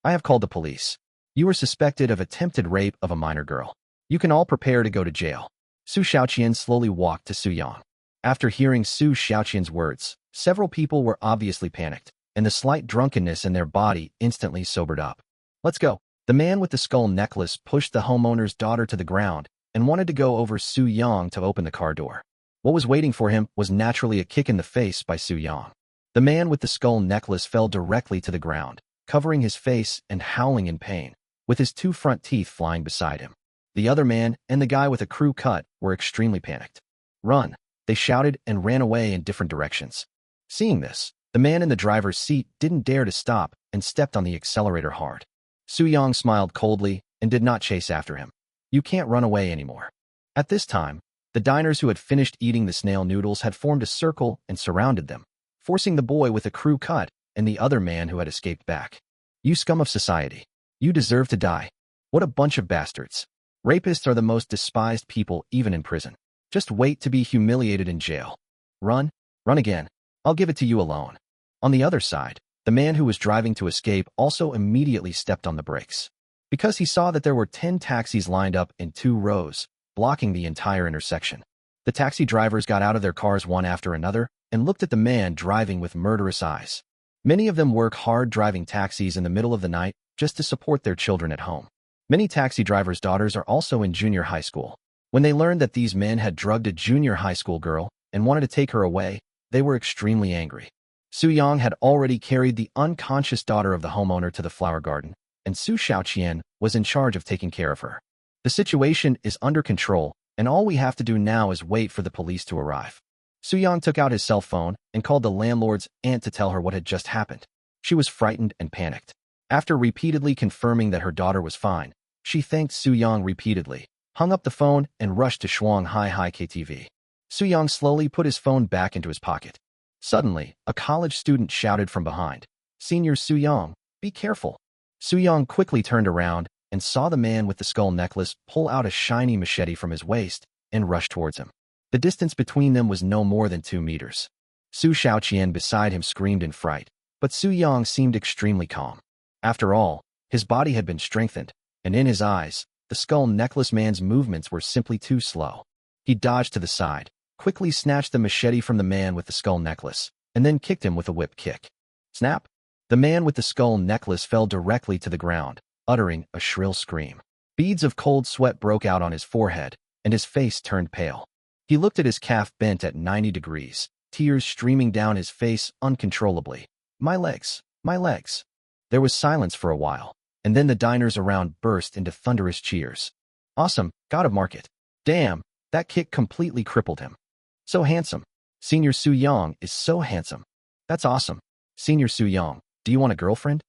I have called the police. You are suspected of attempted rape of a minor girl. You can all prepare to go to jail. Su Xiaoqian slowly walked to Su-young. After hearing Su Xiaoqian's words, several people were obviously panicked, and the slight drunkenness in their body instantly sobered up. Let's go. The man with the skull necklace pushed the homeowner's daughter to the ground and wanted to go over Su-young to open the car door. What was waiting for him was naturally a kick in the face by Su-young. The man with the skull necklace fell directly to the ground, covering his face and howling in pain, with his two front teeth flying beside him. The other man and the guy with a crew cut were extremely panicked. Run! They shouted and ran away in different directions. Seeing this, the man in the driver's seat didn't dare to stop and stepped on the accelerator hard. Su-young smiled coldly and did not chase after him. You can't run away anymore. At this time, the diners who had finished eating the snail noodles had formed a circle and surrounded them, forcing the boy with a crew cut and the other man who had escaped back. You scum of society. You deserve to die. What a bunch of bastards. Rapists are the most despised people even in prison. Just wait to be humiliated in jail. Run, run again. I'll give it to you alone. On the other side, the man who was driving to escape also immediately stepped on the brakes. Because he saw that there were 10 taxis lined up in 2 rows, blocking the entire intersection. The taxi drivers got out of their cars one after another and looked at the man driving with murderous eyes. Many of them work hard driving taxis in the middle of the night just to support their children at home. Many taxi drivers' daughters are also in junior high school. When they learned that these men had drugged a junior high school girl and wanted to take her away, they were extremely angry. Su-young had already carried the unconscious daughter of the homeowner to the flower garden, and Su Xiaoqian was in charge of taking care of her. The situation is under control, and all we have to do now is wait for the police to arrive. Su-young took out his cell phone and called the landlord's aunt to tell her what had just happened. She was frightened and panicked. After repeatedly confirming that her daughter was fine, she thanked Su-young repeatedly, hung up the phone, and rushed to Shuanghai KTV. Su-young slowly put his phone back into his pocket. Suddenly, a college student shouted from behind, "Senior Su-young, be careful." Su-young quickly turned around and saw the man with the skull necklace pull out a shiny machete from his waist and rush towards him. The distance between them was no more than 2 meters. Su Xiaoqian beside him screamed in fright, but Su-young seemed extremely calm. After all, his body had been strengthened, and in his eyes, the skull necklace man's movements were simply too slow. He dodged to the side, quickly snatched the machete from the man with the skull necklace, and then kicked him with a whip kick. Snap! The man with the skull necklace fell directly to the ground, uttering a shrill scream. Beads of cold sweat broke out on his forehead, and his face turned pale. He looked at his calf bent at 90 degrees, tears streaming down his face uncontrollably. My legs, my legs. There was silence for a while, and then the diners around burst into thunderous cheers. Awesome, God of Market. Damn, that kick completely crippled him. So handsome. Senior Su-young is so handsome. That's awesome. Senior Su-young, do you want a girlfriend?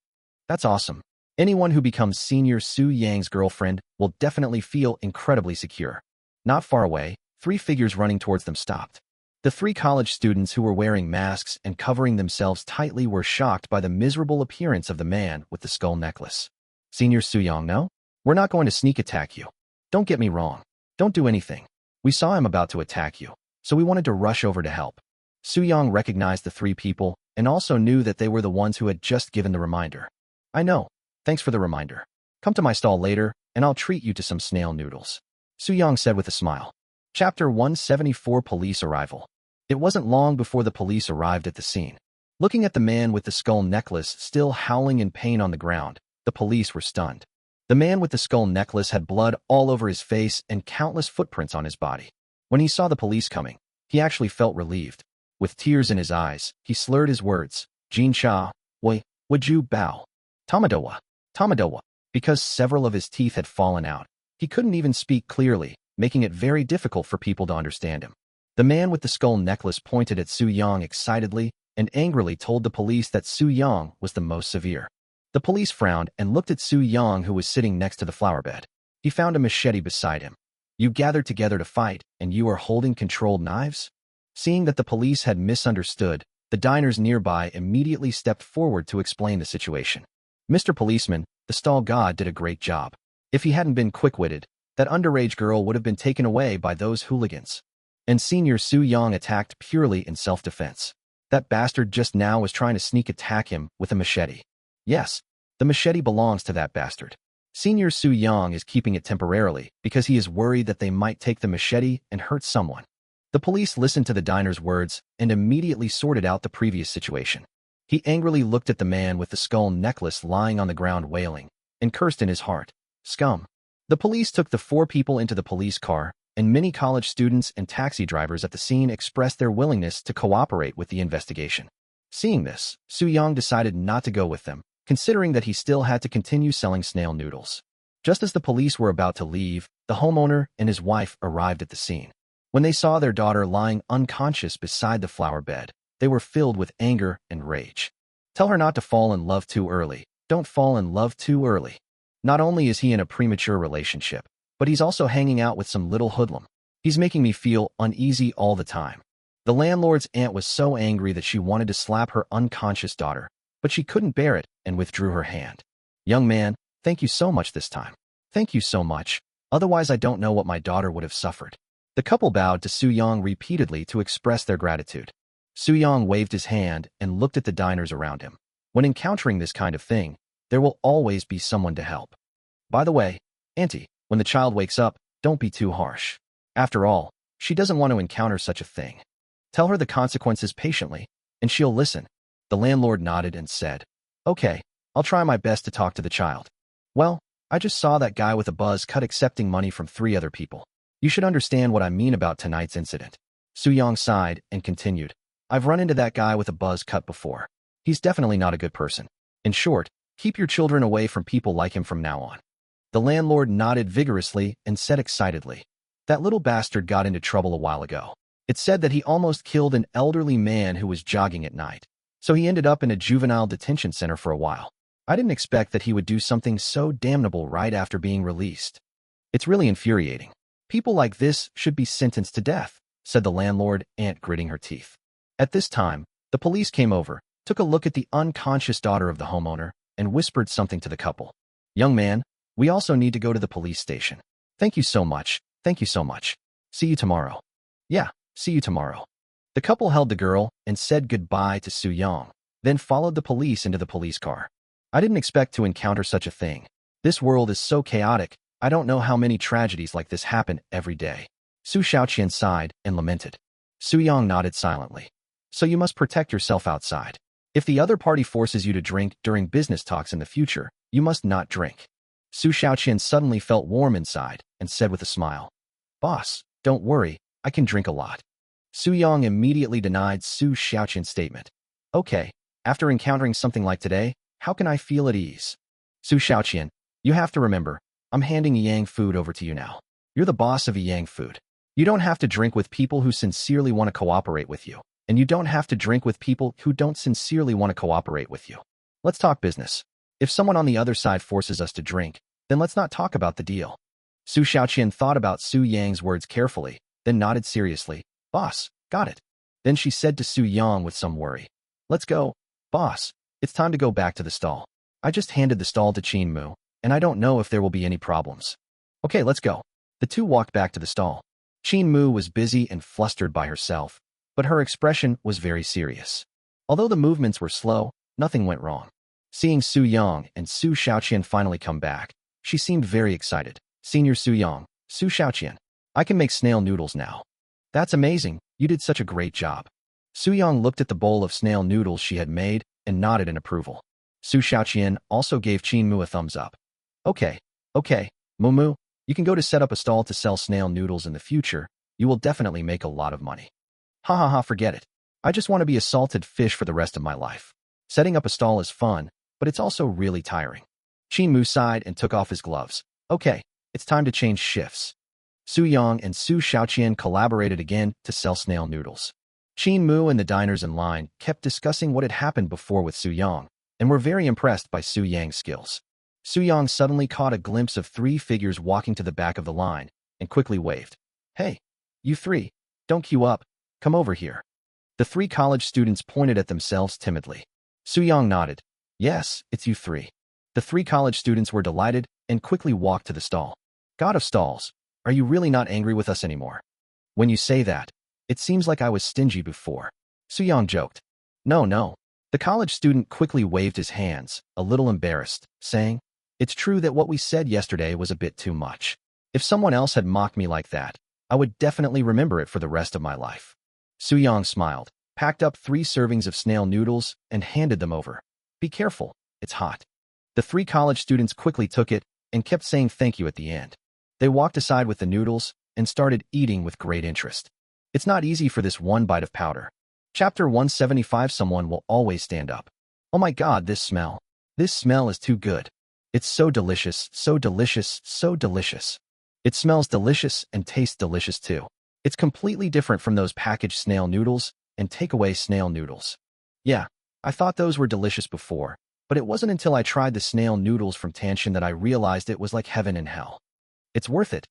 That's awesome. Anyone who becomes Senior Su-young's girlfriend will definitely feel incredibly secure. Not far away, 3 figures running towards them stopped. The 3 college students who were wearing masks and covering themselves tightly were shocked by the miserable appearance of the man with the skull necklace. Senior Su-young, no? We're not going to sneak attack you. Don't get me wrong. Don't do anything. We saw him about to attack you, so we wanted to rush over to help. Su-young recognized the 3 people and also knew that they were the ones who had just given the reminder. I know. Thanks for the reminder. Come to my stall later, and I'll treat you to some snail noodles. Su-young said with a smile. Chapter 174 Police Arrival. It wasn't long before the police arrived at the scene. Looking at the man with the skull necklace still howling in pain on the ground, the police were stunned. The man with the skull necklace had blood all over his face and countless footprints on his body. When he saw the police coming, he actually felt relieved. With tears in his eyes, he slurred his words, Jin Cha, would you bow? Tamadowa. Because several of his teeth had fallen out, he couldn't even speak clearly, making it very difficult for people to understand him. The man with the skull necklace pointed at Su Yang excitedly and angrily told the police that Su Yang was the most severe. The police frowned and looked at Su Yang, who was sitting next to the flower bed. He found a machete beside him. You gathered together to fight, and you are holding controlled knives? Seeing that the police had misunderstood, the diners nearby immediately stepped forward to explain the situation. Mr. Policeman, the stall god did a great job. If he hadn't been quick-witted, that underage girl would have been taken away by those hooligans. And Senior Su Yang attacked purely in self-defense. That bastard just now was trying to sneak attack him with a machete. Yes, the machete belongs to that bastard. Senior Su Yang is keeping it temporarily because he is worried that they might take the machete and hurt someone. The police listened to the diner's words and immediately sorted out the previous situation. He angrily looked at the man with the skull necklace lying on the ground wailing, and cursed in his heart, scum. The police took the 4 people into the police car, and many college students and taxi drivers at the scene expressed their willingness to cooperate with the investigation. Seeing this, Su Yang decided not to go with them, considering that he still had to continue selling snail noodles. Just as the police were about to leave, the homeowner and his wife arrived at the scene. When they saw their daughter lying unconscious beside the flower bed, they were filled with anger and rage. Tell her not to fall in love too early. Don't fall in love too early. Not only is he in a premature relationship, but he's also hanging out with some little hoodlum. He's making me feel uneasy all the time. The landlord's aunt was so angry that she wanted to slap her unconscious daughter, but she couldn't bear it and withdrew her hand. Young man, thank you so much this time. Thank you so much. Otherwise I don't know what my daughter would have suffered. The couple bowed to Su Yang repeatedly to express their gratitude. Su Yang waved his hand and looked at the diners around him. When encountering this kind of thing, there will always be someone to help. By the way, Auntie, when the child wakes up, don't be too harsh. After all, she doesn't want to encounter such a thing. Tell her the consequences patiently, and she'll listen. The landlord nodded and said, Okay, I'll try my best to talk to the child. Well, I just saw that guy with a buzz cut accepting money from 3 other people. You should understand what I mean about tonight's incident. Su Yang sighed and continued, I've run into that guy with a buzz cut before. He's definitely not a good person. In short, keep your children away from people like him from now on. The landlord nodded vigorously and said excitedly, That little bastard got into trouble a while ago. It said that he almost killed an elderly man who was jogging at night. So he ended up in a juvenile detention center for a while. I didn't expect that he would do something so damnable right after being released. It's really infuriating. People like this should be sentenced to death, said the landlord, aunt gritting her teeth. At this time, the police came over, took a look at the unconscious daughter of the homeowner, and whispered something to the couple. Young man, we also need to go to the police station. Thank you so much. Thank you so much. See you tomorrow. Yeah, see you tomorrow. The couple held the girl and said goodbye to Su Yang, then followed the police into the police car. I didn't expect to encounter such a thing. This world is so chaotic, I don't know how many tragedies like this happen every day. Su Xiaoqian sighed and lamented. Su Yang nodded silently. So you must protect yourself outside. If the other party forces you to drink during business talks in the future, you must not drink. Su Xiaoqian suddenly felt warm inside and said with a smile, Boss, don't worry, I can drink a lot. Su Yang immediately denied Su Xiaoqian's statement. Okay, after encountering something like today, how can I feel at ease? Su Xiaoqian, you have to remember, I'm handing Yang Food over to you now. You're the boss of Yang Food. You don't have to drink with people who sincerely want to cooperate with you, and you don't have to drink with people who don't sincerely want to cooperate with you. Let's talk business. If someone on the other side forces us to drink, then let's not talk about the deal. Su Xiaoqian thought about Su Yang's words carefully, then nodded seriously. Boss, got it. Then she said to Su Yang with some worry. Let's go, boss. It's time to go back to the stall. I just handed the stall to Qin Mu, and I don't know if there will be any problems. Okay, let's go. The two walked back to the stall. Qin Mu was busy and flustered by herself, but her expression was very serious. Although the movements were slow, nothing went wrong. Seeing Su Yang and Su Xiaoqian finally come back, she seemed very excited. Senior Su Yang, Su Xiaoqian, I can make snail noodles now. That's amazing, you did such a great job. Su Yang looked at the bowl of snail noodles she had made and nodded in approval. Su Xiaoqian also gave Qin Mu a thumbs up. Okay, Okay, Mumu, you can go to set up a stall to sell snail noodles in the future. You will definitely make a lot of money. Ha ha ha, forget it. I just want to be a salted fish for the rest of my life. Setting up a stall is fun, but it's also really tiring. Mu sighed and took off his gloves. Okay, it's time to change shifts. Su Yang and Su Xiaoqian collaborated again to sell snail noodles. Mu and the diners in line kept discussing what had happened before with Su Yang, and were very impressed by Su Yang's skills. Su Yang suddenly caught a glimpse of three figures walking to the back of the line, and quickly waved. Hey, you three, don't queue up, come over here. The three college students pointed at themselves timidly. Su Yang nodded. Yes, it's you three. The three college students were delighted and quickly walked to the stall. God of stalls, are you really not angry with us anymore? When you say that, it seems like I was stingy before. Su Yang joked. No. The college student quickly waved his hands, a little embarrassed, saying, it's true that what we said yesterday was a bit too much. If someone else had mocked me like that, I would definitely remember it for the rest of my life. Su Yang smiled, packed up 3 servings of snail noodles, and handed them over. Be careful, it's hot. The 3 college students quickly took it and kept saying thank you at the end. They walked aside with the noodles and started eating with great interest. It's not easy for this one bite of powder. Chapter 175. Someone will always stand up. Oh my god, this smell. This smell is too good. It's so delicious, so delicious, so delicious. It smells delicious and tastes delicious too. It's completely different from those packaged snail noodles and takeaway snail noodles. Yeah, I thought those were delicious before, but it wasn't until I tried the snail noodles from Tanshin that I realized it was like heaven and hell. It's worth it,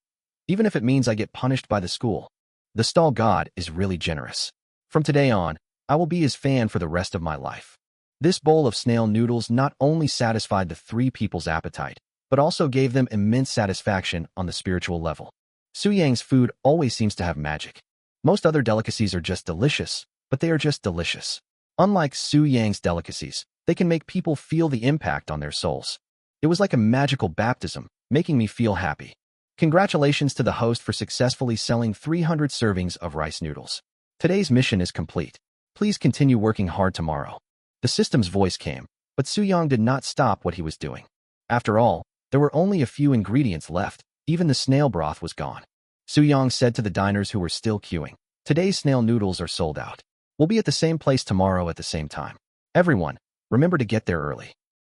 even if it means I get punished by the school. The stall god is really generous. From today on, I will be his fan for the rest of my life. This bowl of snail noodles not only satisfied the 3 people's appetite, but also gave them immense satisfaction on the spiritual level. Su Yang's food always seems to have magic. Most other delicacies are just delicious, but they are just delicious. Unlike Su Yang's delicacies, they can make people feel the impact on their souls. It was like a magical baptism, making me feel happy. Congratulations to the host for successfully selling 300 servings of rice noodles. Today's mission is complete. Please continue working hard tomorrow. The system's voice came, but Su Yang did not stop what he was doing. After all, there were only a few ingredients left. Even the snail broth was gone. Su Yang said to the diners who were still queuing, today's snail noodles are sold out. We'll be at the same place tomorrow at the same time. Everyone, remember to get there early.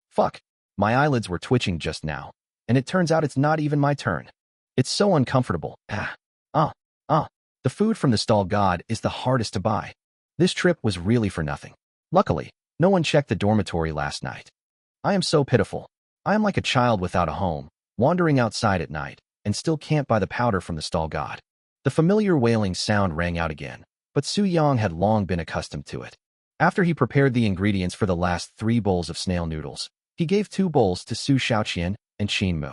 Fuck, my eyelids were twitching just now, and it turns out it's not even my turn. It's so uncomfortable. The food from the stall god is the hardest to buy. This trip was really for nothing. Luckily, no one checked the dormitory last night. I am so pitiful. I am like a child without a home, wandering outside at night, and still can't buy the powder from the stall god. The familiar wailing sound rang out again, but Su Yang had long been accustomed to it. After he prepared the ingredients for the last 3 bowls of snail noodles, he gave 2 bowls to Su Xiaoqian and Qin Mu.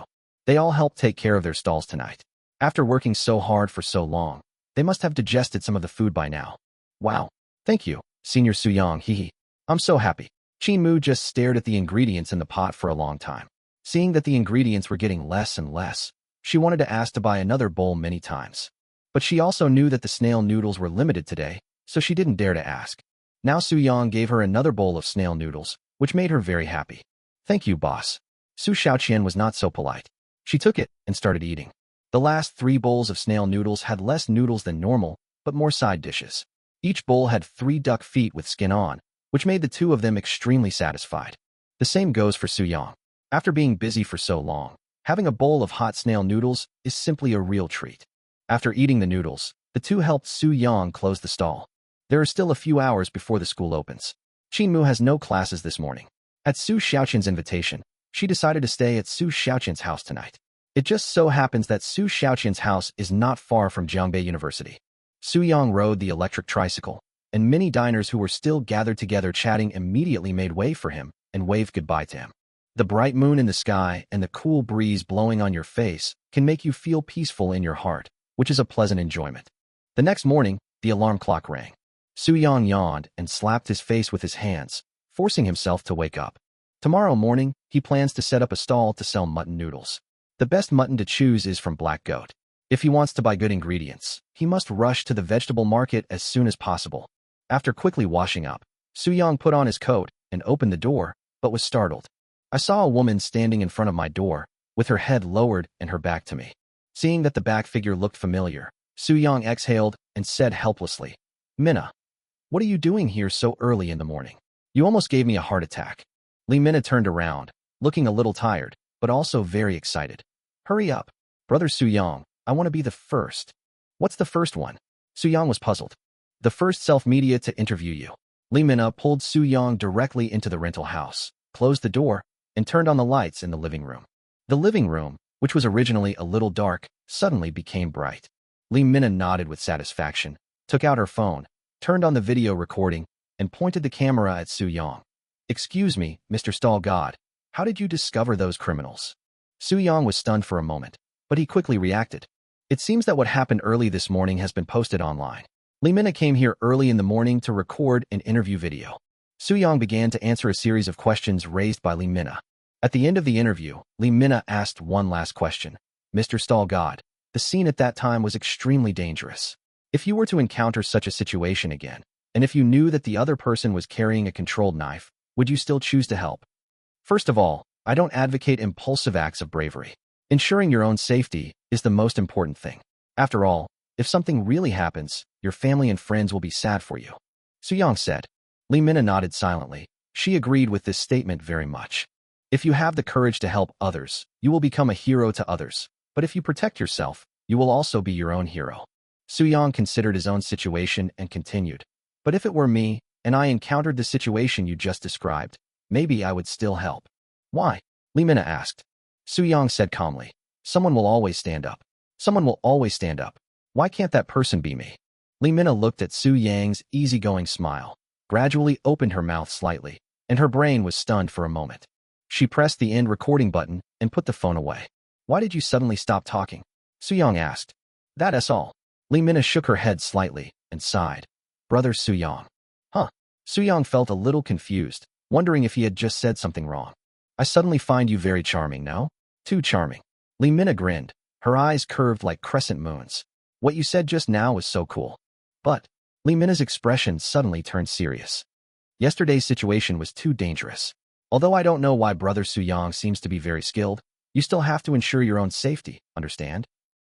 They all helped take care of their stalls tonight. After working so hard for so long, they must have digested some of the food by now. Wow. Thank you, Senior Su Yang, hehe. I'm so happy. Qin Mu just stared at the ingredients in the pot for a long time. Seeing that the ingredients were getting less and less, she wanted to ask to buy another bowl many times. But she also knew that the snail noodles were limited today, so she didn't dare to ask. Now Su Yang gave her another bowl of snail noodles, which made her very happy. Thank you, boss. Su Xiaoqian was not so polite. She took it and started eating. The last 3 bowls of snail noodles had less noodles than normal, but more side dishes. Each bowl had 3 duck feet with skin on, which made the 2 of them extremely satisfied. The same goes for Su Yang. After being busy for so long, having a bowl of hot snail noodles is simply a real treat. After eating the noodles, the 2 helped Su Yang close the stall. There are still a few hours before the school opens. Qin Mu has no classes this morning. At Su Xiaoqian's invitation, she decided to stay at Su Xiaoqian's house tonight. It just so happens that Su Xiaoqian's house is not far from Jiangbei University. Su Yang rode the electric tricycle, and many diners who were still gathered together chatting immediately made way for him and waved goodbye to him. The bright moon in the sky and the cool breeze blowing on your face can make you feel peaceful in your heart, which is a pleasant enjoyment. The next morning, the alarm clock rang. Su Yang yawned and slapped his face with his hands, forcing himself to wake up. Tomorrow morning, he plans to set up a stall to sell mutton noodles. The best mutton to choose is from Black Goat. If he wants to buy good ingredients, he must rush to the vegetable market as soon as possible. After quickly washing up, Su Yang put on his coat and opened the door, but was startled. I saw a woman standing in front of my door, with her head lowered and her back to me. Seeing that the back figure looked familiar, Soo-young exhaled and said helplessly, "Minna, what are you doing here so early in the morning? You almost gave me a heart attack." Lee Minna turned around, looking a little tired, but also very excited. "Hurry up. Brother Soo-young, I want to be the first." "What's the first one?" Soo-young was puzzled. "The first self-media to interview you." Lee Minna pulled Soo-young directly into the rental house, closed the door, and turned on the lights in the living room. The living room, which was originally a little dark, suddenly became bright. Lee Minna nodded with satisfaction, took out her phone, turned on the video recording, and pointed the camera at Soo-young. "Excuse me, Mr. Stall God, how did you discover those criminals?" Soo-young was stunned for a moment, but he quickly reacted. "It seems that what happened early this morning has been posted online. Lee Minna came here early in the morning to record an interview video." Soo-young began to answer a series of questions raised by Lee Minna. At the end of the interview, Lee Minna asked one last question. "Mr. Stall God, the scene at that time was extremely dangerous. If you were to encounter such a situation again, and if you knew that the other person was carrying a controlled knife, would you still choose to help?" "First of all, I don't advocate impulsive acts of bravery. Ensuring your own safety is the most important thing. After all, if something really happens, your family and friends will be sad for you," Soo-young said. Lee Minna nodded silently. She agreed with this statement very much. If you have the courage to help others, you will become a hero to others. But if you protect yourself, you will also be your own hero. Soo-young considered his own situation and continued. "But if it were me, and I encountered the situation you just described, maybe I would still help." "Why?" Lee Minna asked. Soo-young said calmly, "Someone will always stand up. Someone will always stand up. Why can't that person be me?" Lee Minna looked at Soo-young's easygoing smile, gradually opened her mouth slightly, and her brain was stunned for a moment. She pressed the end recording button and put the phone away. "Why did you suddenly stop talking?" Soo-young asked. "That's all." Lee Minna shook her head slightly and sighed. "Brother Soo-young." "Huh?" Soo-young felt a little confused, wondering if he had just said something wrong. "I suddenly find you very charming, no?" "Too charming." Lee Minna grinned, her eyes curved like crescent moons. "What you said just now was so cool." "But," Lee Minna's expression suddenly turned serious. "Yesterday's situation was too dangerous. Although I don't know why Brother Soo-young seems to be very skilled, you still have to ensure your own safety, understand?"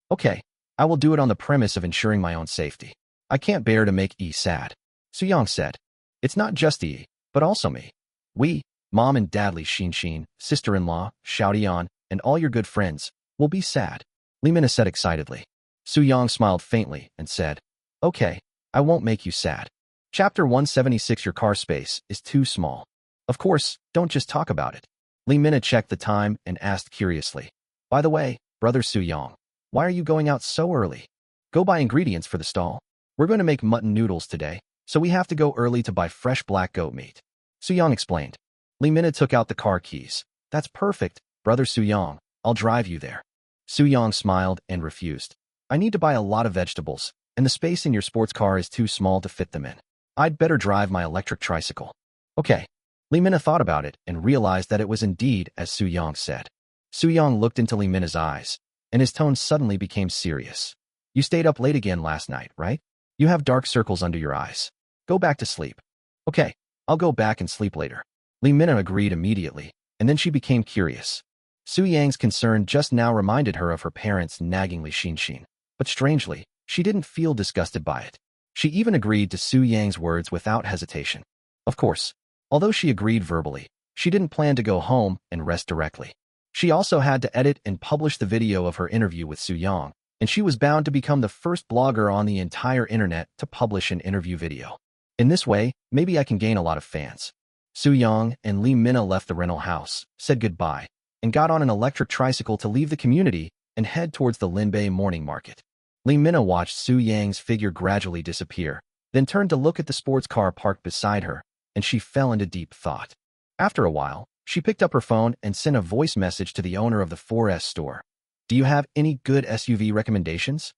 "Okay, I will do it on the premise of ensuring my own safety. I can't bear to make E sad," Soo-young said. "It's not just E, but also me. We, Mom and Dad Lee Shin, sister-in-law, Xiaodian, and all your good friends, will be sad," Lee Minna said excitedly. Soo-young smiled faintly and said, "Okay, I won't make you sad." Chapter 176. Your car space is too small. "Of course, don't just talk about it." Lee Minna checked the time and asked curiously, "By the way, Brother Soo-young, why are you going out so early?" "Go buy ingredients for the stall. We're going to make mutton noodles today, so we have to go early to buy fresh black goat meat," Soo-young explained. Lee Minna took out the car keys. "That's perfect, Brother Soo-young. I'll drive you there." Soo-young smiled and refused. "I need to buy a lot of vegetables, and the space in your sports car is too small to fit them in. I'd better drive my electric tricycle." "Okay." Lee Minna thought about it and realized that it was indeed as Soo-young said. Soo-young looked into Lee Minna's eyes, and his tone suddenly became serious. "You stayed up late again last night, right? You have dark circles under your eyes. Go back to sleep." "Okay, I'll go back and sleep later." Lee Minna agreed immediately, and then she became curious. Soo-young's concern just now reminded her of her parents nagging Lee Shin, but strangely, she didn't feel disgusted by it. She even agreed to Soo-young's words without hesitation. Of course, although she agreed verbally, she didn't plan to go home and rest directly. She also had to edit and publish the video of her interview with Soo-young, and she was bound to become the first blogger on the entire internet to publish an interview video. In this way, maybe I can gain a lot of fans. Soo-young and Lee Minna left the rental house, said goodbye, and got on an electric tricycle to leave the community and head towards the Linbei morning market. Lee Minna watched Soo-young's figure gradually disappear, then turned to look at the sports car parked beside her, and she fell into deep thought. After a while, she picked up her phone and sent a voice message to the owner of the 4S store. "Do you have any good SUV recommendations?"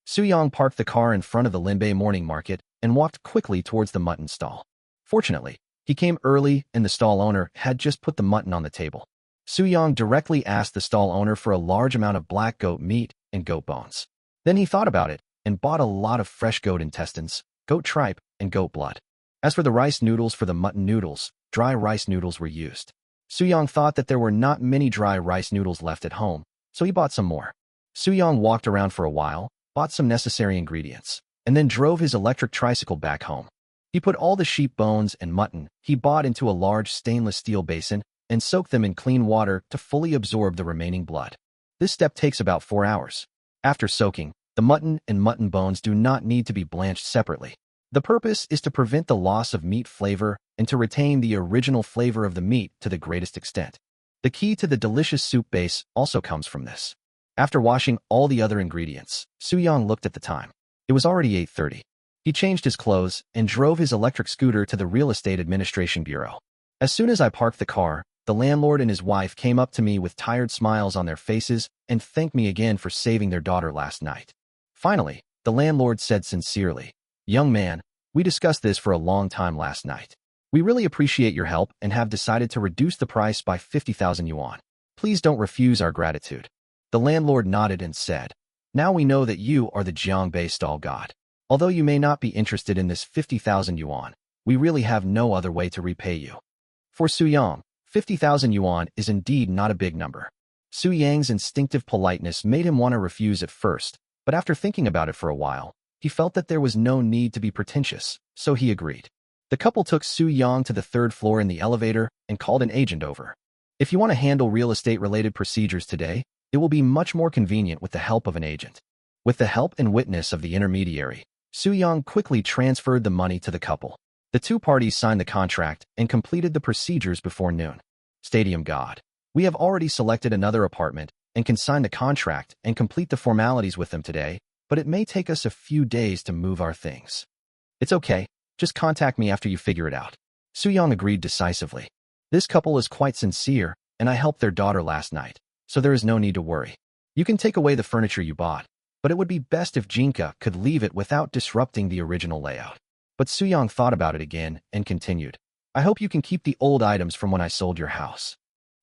Soo-young parked the car in front of the Linbei morning market and walked quickly towards the mutton stall. Fortunately, he came early and the stall owner had just put the mutton on the table. Soo-young directly asked the stall owner for a large amount of black goat meat and goat bones. Then he thought about it and bought a lot of fresh goat intestines, goat tripe, and goat blood. As for the rice noodles for the mutton noodles, dry rice noodles were used. Soo-young thought that there were not many dry rice noodles left at home, so he bought some more. Soo-young walked around for a while, bought some necessary ingredients, and then drove his electric tricycle back home. He put all the sheep bones and mutton he bought into a large stainless steel basin and soaked them in clean water to fully absorb the remaining blood. This step takes about 4 hours. After soaking, the mutton and mutton bones do not need to be blanched separately. The purpose is to prevent the loss of meat flavor and to retain the original flavor of the meat to the greatest extent. The key to the delicious soup base also comes from this. After washing all the other ingredients, Soo-young looked at the time. It was already 8:30. He changed his clothes and drove his electric scooter to the Real Estate Administration Bureau. As soon as I parked the car, the landlord and his wife came up to me with tired smiles on their faces and thanked me again for saving their daughter last night. Finally, the landlord said sincerely, "Young man, we discussed this for a long time last night. We really appreciate your help and have decided to reduce the price by 50,000 yuan. Please don't refuse our gratitude." The landlord nodded and said, "Now we know that you are the Jiangbei stall god. Although you may not be interested in this 50,000 yuan, we really have no other way to repay you." For Soo-young, 50,000 yuan is indeed not a big number. Soo-young's instinctive politeness made him want to refuse at first, but after thinking about it for a while, he felt that there was no need to be pretentious, so he agreed. The couple took Soo-young to the 3rd floor in the elevator and called an agent over. If you want to handle real estate-related procedures today, it will be much more convenient with the help of an agent. With the help and witness of the intermediary, Soo-young quickly transferred the money to the couple. The two parties signed the contract and completed the procedures before noon. Stadium God. We have already selected another apartment and can sign the contract and complete the formalities with them today, but it may take us a few days to move our things. It's okay, just contact me after you figure it out. Soo-young agreed decisively. This couple is quite sincere, and I helped their daughter last night, so there is no need to worry. You can take away the furniture you bought, but it would be best if Jinka could leave it without disrupting the original layout. But Soo-young thought about it again and continued. I hope you can keep the old items from when I sold your house.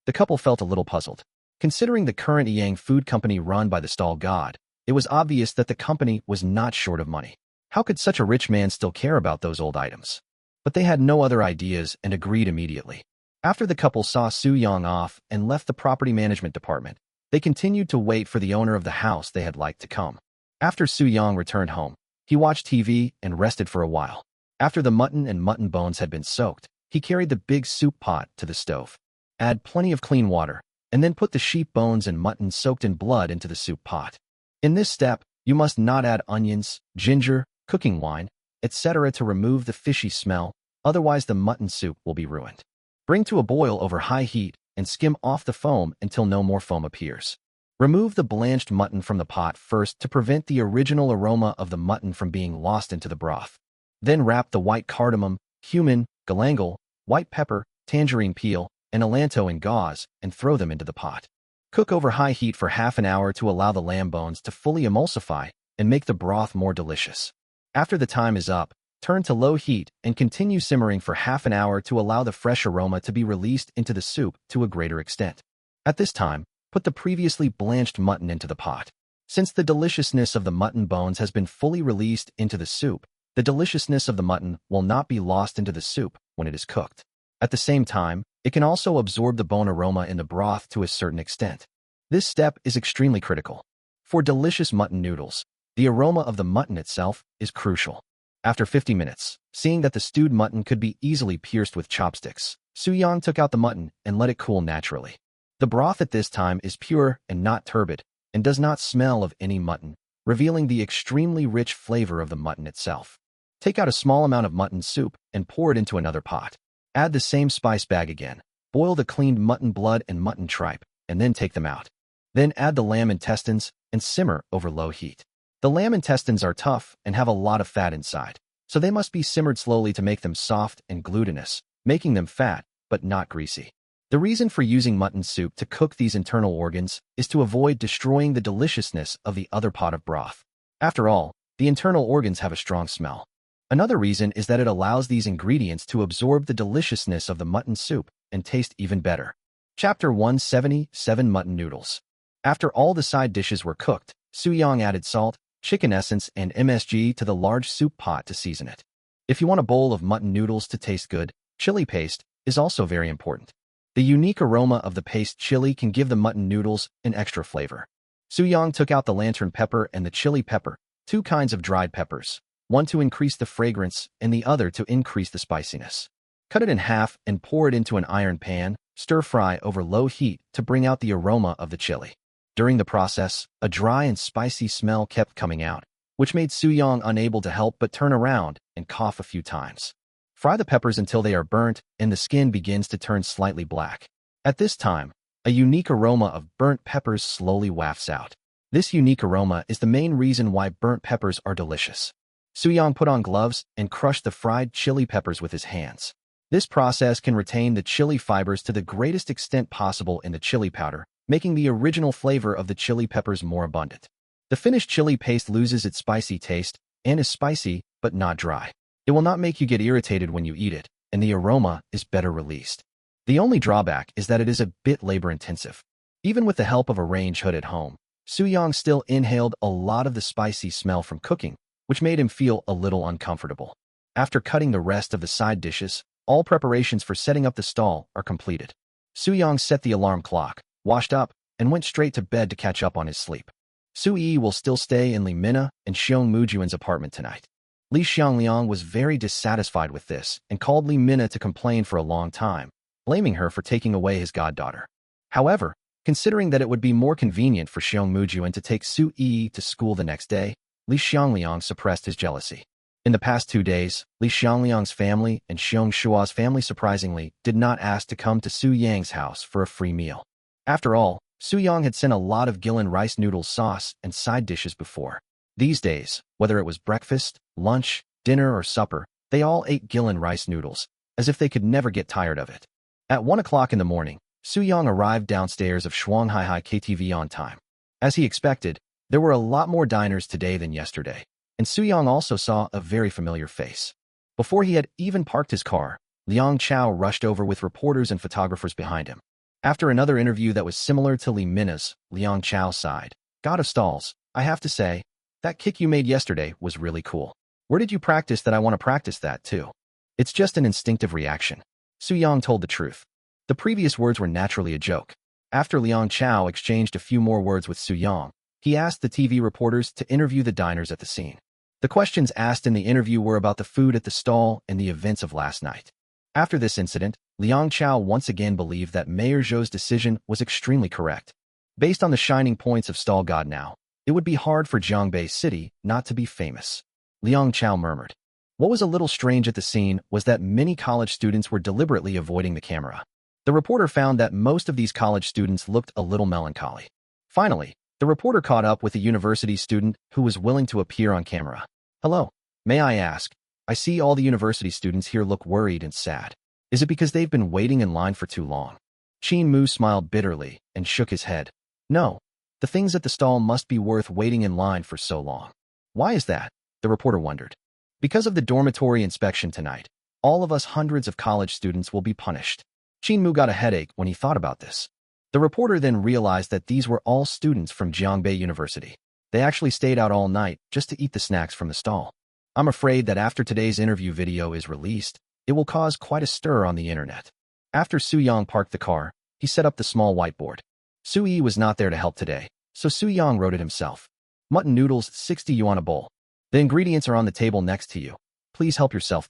The couple felt a little puzzled. Considering the current Yang food company run by the stall god, it was obvious that the company was not short of money. How could such a rich man still care about those old items? But they had no other ideas and agreed immediately. After the couple saw Soo-young off and left the property management department, they continued to wait for the owner of the house they had liked to come. After Soo-young returned home, he watched TV and rested for a while. After the mutton and mutton bones had been soaked, he carried the big soup pot to the stove. Add plenty of clean water, and then put the sheep bones and mutton soaked in blood into the soup pot. In this step, you must not add onions, ginger, cooking wine, etc. to remove the fishy smell, otherwise the mutton soup will be ruined. Bring to a boil over high heat and skim off the foam until no more foam appears. Remove the blanched mutton from the pot first to prevent the original aroma of the mutton from being lost into the broth. Then wrap the white cardamom, cumin, galangal, white pepper, tangerine peel, and elanto in gauze and throw them into the pot. Cook over high heat for half an hour to allow the lamb bones to fully emulsify and make the broth more delicious. After the time is up, turn to low heat and continue simmering for half an hour to allow the fresh aroma to be released into the soup to a greater extent. At this time, put the previously blanched mutton into the pot. Since the deliciousness of the mutton bones has been fully released into the soup, the deliciousness of the mutton will not be lost into the soup when it is cooked. At the same time, it can also absorb the bone aroma in the broth to a certain extent. This step is extremely critical. For delicious mutton noodles, the aroma of the mutton itself is crucial. After 50 minutes, seeing that the stewed mutton could be easily pierced with chopsticks, Soo-young took out the mutton and let it cool naturally. The broth at this time is pure and not turbid, and does not smell of any mutton, revealing the extremely rich flavor of the mutton itself. Take out a small amount of mutton soup and pour it into another pot. Add the same spice bag again. Boil the cleaned mutton blood and mutton tripe, and then take them out. Then add the lamb intestines and simmer over low heat. The lamb intestines are tough and have a lot of fat inside, so they must be simmered slowly to make them soft and glutinous, making them fat, but not greasy. The reason for using mutton soup to cook these internal organs is to avoid destroying the deliciousness of the other pot of broth. After all, the internal organs have a strong smell. Another reason is that it allows these ingredients to absorb the deliciousness of the mutton soup and taste even better. Chapter 177 Mutton Noodles. After all the side dishes were cooked, Soo-young added salt, chicken essence, and MSG to the large soup pot to season it. If you want a bowl of mutton noodles to taste good, chili paste is also very important. The unique aroma of the paste chili can give the mutton noodles an extra flavor. Soo-young took out the lantern pepper and the chili pepper, two kinds of dried peppers, one to increase the fragrance and the other to increase the spiciness. Cut it in half and pour it into an iron pan, stir-fry over low heat to bring out the aroma of the chili. During the process, a dry and spicy smell kept coming out, which made Soo-young unable to help but turn around and cough a few times. Fry the peppers until they are burnt and the skin begins to turn slightly black. At this time, a unique aroma of burnt peppers slowly wafts out. This unique aroma is the main reason why burnt peppers are delicious. Soo-young put on gloves and crushed the fried chili peppers with his hands. This process can retain the chili fibers to the greatest extent possible in the chili powder, making the original flavor of the chili peppers more abundant. The finished chili paste loses its spicy taste and is spicy but not dry. It will not make you get irritated when you eat it, and the aroma is better released. The only drawback is that it is a bit labor-intensive. Even with the help of a range hood at home, Soo-young still inhaled a lot of the spicy smell from cooking, which made him feel a little uncomfortable. After cutting the rest of the side dishes, all preparations for setting up the stall are completed. Soo-young set the alarm clock, washed up, and went straight to bed to catch up on his sleep. Soo-yi will still stay in Lee Mina and Seong Moo-juin's apartment tonight. Lee Xiangliang was very dissatisfied with this and called Lee Mina to complain for a long time, blaming her for taking away his goddaughter. However, considering that it would be more convenient for Seong Moo-juin to take Soo-yi to school the next day, Lee Xiangliang suppressed his jealousy. In the past 2 days, Lee Xiangliang's family and Seong Shua's family surprisingly did not ask to come to Soo-yang's house for a free meal. After all, Soo-young had sent a lot of Gillen rice noodle sauce and side dishes before. These days, whether it was breakfast, lunch, dinner, or supper, they all ate Gillen rice noodles, as if they could never get tired of it. At 1 o'clock in the morning, Soo-young arrived downstairs of Shuanghai KTV on time. As he expected, there were a lot more diners today than yesterday, and Soo-young also saw a very familiar face. Before he had even parked his car, Liang Chao rushed over with reporters and photographers behind him. After another interview that was similar to Lee Mina's, Liang Chao sighed. God of stalls, I have to say, that kick you made yesterday was really cool. Where did you practice that? I want to practice that too. It's just an instinctive reaction. Soo-young told the truth. The previous words were naturally a joke. After Liang Chao exchanged a few more words with Soo-young, he asked the TV reporters to interview the diners at the scene. The questions asked in the interview were about the food at the stall and the events of last night. After this incident, Liang Chao once again believed that Mayor Zhou's decision was extremely correct. Based on the shining points of Stall God now, it would be hard for Jiangbei City not to be famous. Liang Chao murmured. What was a little strange at the scene was that many college students were deliberately avoiding the camera. The reporter found that most of these college students looked a little melancholy. Finally, the reporter caught up with a university student who was willing to appear on camera. Hello, may I ask? I see all the university students here look worried and sad. Is it because they've been waiting in line for too long? Qin Mu smiled bitterly and shook his head. No, the things at the stall must be worth waiting in line for so long. Why is that? The reporter wondered. Because of the dormitory inspection tonight, all of us hundreds of college students will be punished. Qin Mu got a headache when he thought about this. The reporter then realized that these were all students from Jiangbei University. They actually stayed out all night just to eat the snacks from the stall. I'm afraid that after today's interview video is released, it will cause quite a stir on the internet. After Soo-young parked the car, he set up the small whiteboard. Soo-yi was not there to help today, so Soo-young wrote it himself. Mutton noodles, 60 yuan a bowl. The ingredients are on the table next to you. Please help yourself.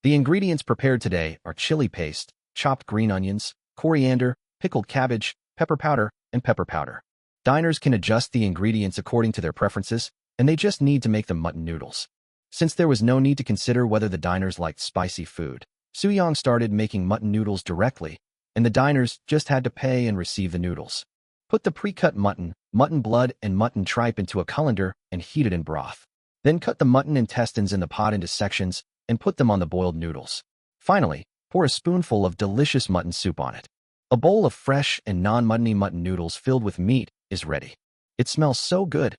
The ingredients prepared today are chili paste, chopped green onions, coriander, pickled cabbage, pepper powder, and pepper powder. Diners can adjust the ingredients according to their preferences, and they just need to make the mutton noodles. Since there was no need to consider whether the diners liked spicy food, Soo-young started making mutton noodles directly, and the diners just had to pay and receive the noodles. Put the pre-cut mutton, mutton blood, and mutton tripe into a colander and heat it in broth. Then cut the mutton intestines in the pot into sections and put them on the boiled noodles. Finally, pour a spoonful of delicious mutton soup on it. A bowl of fresh and non-muttony mutton noodles filled with meat is ready. It smells so good.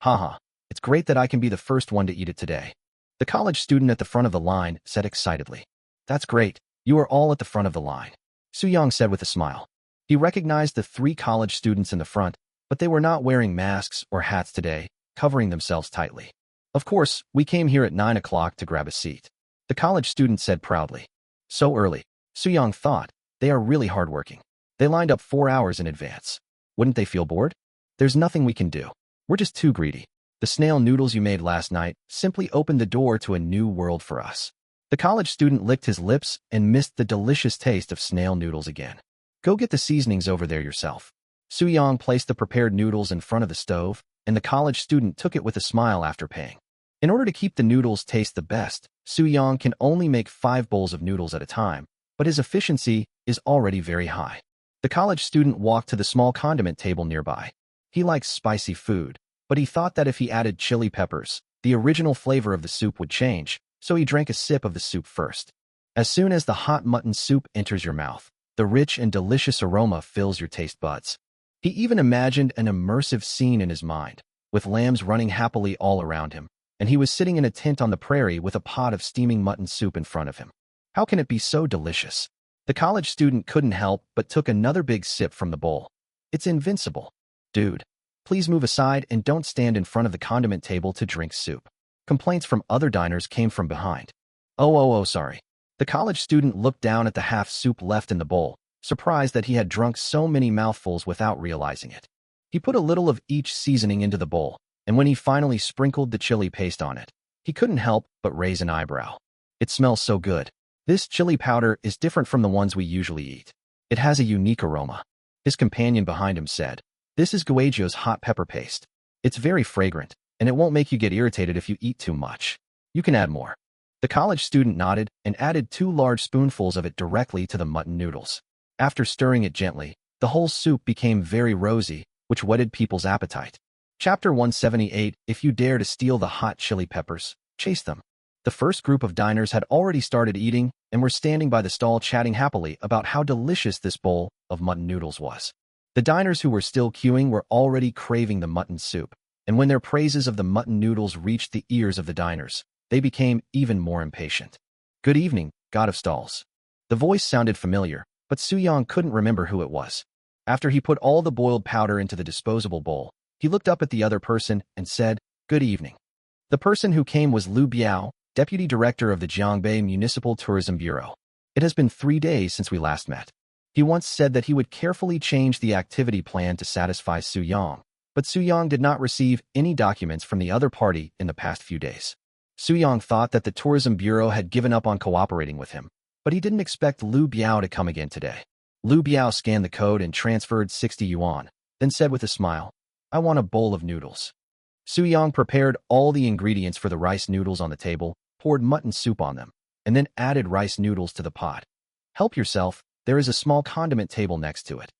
Haha, it's great that I can be the first one to eat it today. The college student at the front of the line said excitedly. That's great, you are all at the front of the line. Soo-young said with a smile. He recognized the 3 college students in the front, but they were not wearing masks or hats today, covering themselves tightly. Of course, we came here at 9 o'clock to grab a seat. The college student said proudly. So early, Soo-young thought. They are really hardworking. They lined up 4 hours in advance. Wouldn't they feel bored? There's nothing we can do. We're just too greedy. The snail noodles you made last night simply opened the door to a new world for us. The college student licked his lips and missed the delicious taste of snail noodles again. Go get the seasonings over there yourself. Soo-young placed the prepared noodles in front of the stove, and the college student took it with a smile after paying. In order to keep the noodles taste the best, Soo-young can only make 5 bowls of noodles at a time, but his efficiency is already very high. The college student walked to the small condiment table nearby. He likes spicy food, but he thought that if he added chili peppers, the original flavor of the soup would change, so he drank a sip of the soup first. As soon as the hot mutton soup enters your mouth, the rich and delicious aroma fills your taste buds. He even imagined an immersive scene in his mind, with lambs running happily all around him, and he was sitting in a tent on the prairie with a pot of steaming mutton soup in front of him. How can it be so delicious? The college student couldn't help but took another big sip from the bowl. It's invincible. Dude, please move aside and don't stand in front of the condiment table to drink soup. Complaints from other diners came from behind. Oh, sorry. The college student looked down at the half soup left in the bowl, surprised that he had drunk so many mouthfuls without realizing it. He put a little of each seasoning into the bowl, and when he finally sprinkled the chili paste on it, he couldn't help but raise an eyebrow. It smells so good. This chili powder is different from the ones we usually eat. It has a unique aroma. His companion behind him said, "This is Guagio's hot pepper paste. It's very fragrant, and it won't make you get irritated if you eat too much. You can add more." The college student nodded and added 2 large spoonfuls of it directly to the mutton noodles. After stirring it gently, the whole soup became very rosy, which whetted people's appetite. Chapter 178. If you dare to steal the hot chili peppers, chase them. The first group of diners had already started eating and were standing by the stall chatting happily about how delicious this bowl of mutton noodles was. The diners who were still queuing were already craving the mutton soup, and when their praises of the mutton noodles reached the ears of the diners, they became even more impatient. "Good evening, god of stalls." The voice sounded familiar, but Soo-young couldn't remember who it was. After he put all the boiled powder into the disposable bowl, he looked up at the other person and said, "Good evening." The person who came was Liu Biao, Deputy Director of the Jiangbei Municipal Tourism Bureau. "It has been 3 days since we last met." He once said that he would carefully change the activity plan to satisfy Soo-young, but Soo-young did not receive any documents from the other party in the past few days. Soo-young thought that the Tourism Bureau had given up on cooperating with him, but he didn't expect Liu Biao to come again today. Liu Biao scanned the code and transferred 60 yuan, then said with a smile, "I want a bowl of noodles." Soo-young prepared all the ingredients for the rice noodles on the table, poured mutton soup on them, and then added rice noodles to the pot. "Help yourself, there is a small condiment table next to it."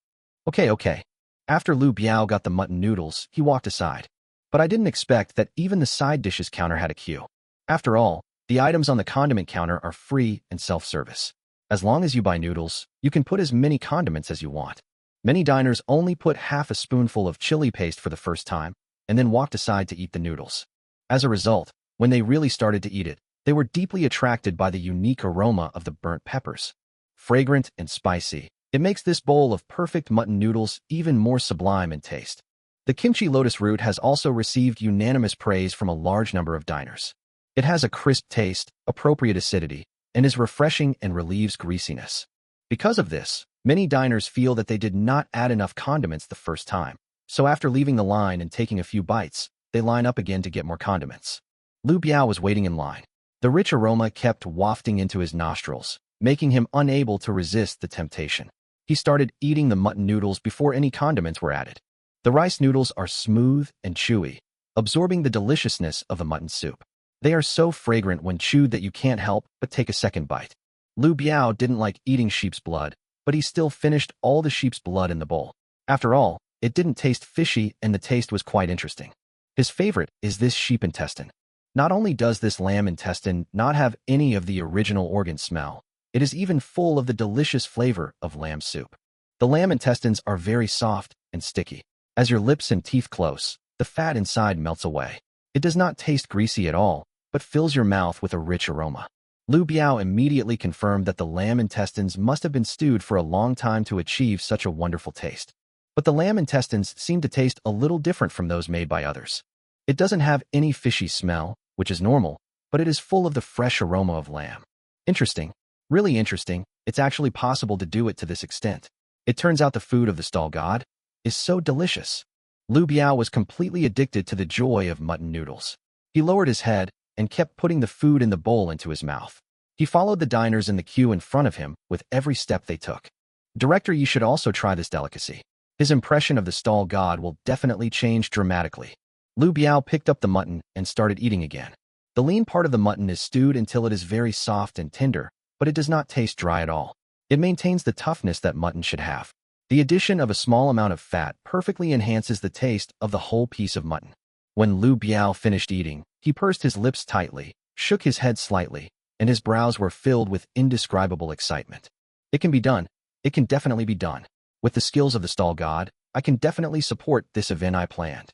Okay. After Liu Biao got the mutton noodles, he walked aside. But I didn't expect that even the side dishes counter had a queue. After all, the items on the condiment counter are free and self-service. As long as you buy noodles, you can put as many condiments as you want. Many diners only put half a spoonful of chili paste for the first time, and then walked aside to eat the noodles. As a result, when they really started to eat it, they were deeply attracted by the unique aroma of the burnt peppers. Fragrant and spicy, it makes this bowl of perfect mutton noodles even more sublime in taste. The kimchi lotus root has also received unanimous praise from a large number of diners. It has a crisp taste, appropriate acidity, and is refreshing and relieves greasiness. Because of this, many diners feel that they did not add enough condiments the first time, so after leaving the line and taking a few bites, they line up again to get more condiments. Liu Biao was waiting in line. The rich aroma kept wafting into his nostrils, making him unable to resist the temptation. He started eating the mutton noodles before any condiments were added. The rice noodles are smooth and chewy, absorbing the deliciousness of the mutton soup. They are so fragrant when chewed that you can't help but take a second bite. Liu Biao didn't like eating sheep's blood, but he still finished all the sheep's blood in the bowl. After all, it didn't taste fishy and the taste was quite interesting. His favorite is this sheep intestine. Not only does this lamb intestine not have any of the original organ smell, it is even full of the delicious flavor of lamb soup. The lamb intestines are very soft and sticky. As your lips and teeth close, the fat inside melts away. It does not taste greasy at all, but fills your mouth with a rich aroma. Liu Biao immediately confirmed that the lamb intestines must have been stewed for a long time to achieve such a wonderful taste. But the lamb intestines seem to taste a little different from those made by others. It doesn't have any fishy smell, which is normal, but it is full of the fresh aroma of lamb. Interesting. Really interesting, it's actually possible to do it to this extent. It turns out the food of the stall god is so delicious. Lu Biao was completely addicted to the joy of mutton noodles. He lowered his head and kept putting the food in the bowl into his mouth. He followed the diners in the queue in front of him with every step they took. Director, you should also try this delicacy. His impression of the stall god will definitely change dramatically. Lu Biao picked up the mutton and started eating again. The lean part of the mutton is stewed until it is very soft and tender, but it does not taste dry at all. It maintains the toughness that mutton should have. The addition of a small amount of fat perfectly enhances the taste of the whole piece of mutton. When Lu Biao finished eating, he pursed his lips tightly, shook his head slightly, and his brows were filled with indescribable excitement. It can be done. It can definitely be done. With the skills of the stall god, I can definitely support this event I planned.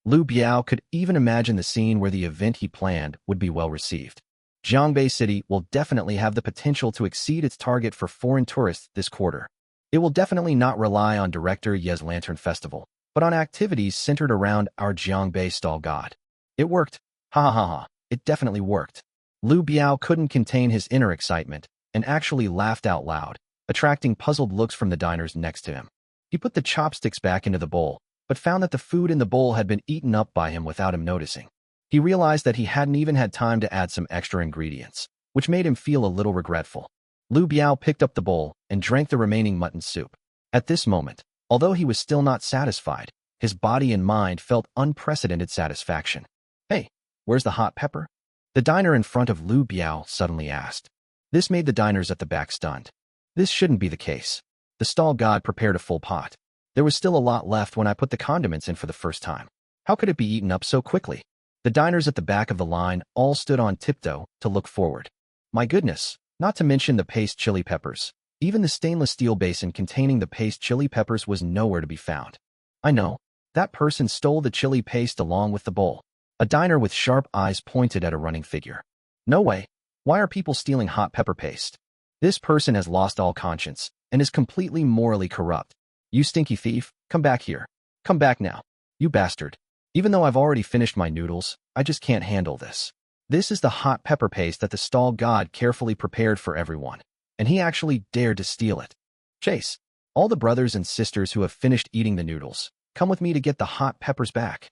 Lu Biao could even imagine the scene where the event he planned would be well received. Jiangbei City will definitely have the potential to exceed its target for foreign tourists this quarter. It will definitely not rely on Director Ye's Lantern Festival, but on activities centered around our Jiangbei stall god. It worked. Ha ha ha ha. It definitely worked. Lu Biao couldn't contain his inner excitement and actually laughed out loud, attracting puzzled looks from the diners next to him. He put the chopsticks back into the bowl, but found that the food in the bowl had been eaten up by him without him noticing. He realized that he hadn't even had time to add some extra ingredients, which made him feel a little regretful. Lu Biao picked up the bowl and drank the remaining mutton soup. At this moment, although he was still not satisfied, his body and mind felt unprecedented satisfaction. Hey, where's the hot pepper? The diner in front of Lu Biao suddenly asked. This made the diners at the back stunned. This shouldn't be the case. The stall god prepared a full pot. There was still a lot left when I put the condiments in for the first time. How could it be eaten up so quickly? The diners at the back of the line all stood on tiptoe to look forward. My goodness, not to mention the paste chili peppers. Even the stainless steel basin containing the paste chili peppers was nowhere to be found. I know, that person stole the chili paste along with the bowl. A diner with sharp eyes pointed at a running figure. No way. Why are people stealing hot pepper paste? This person has lost all conscience and is completely morally corrupt. You stinky thief, come back here. Come back now. You bastard. Even though I've already finished my noodles, I just can't handle this. This is the hot pepper paste that the stall god carefully prepared for everyone, and he actually dared to steal it. Chase, all the brothers and sisters who have finished eating the noodles, come with me to get the hot peppers back.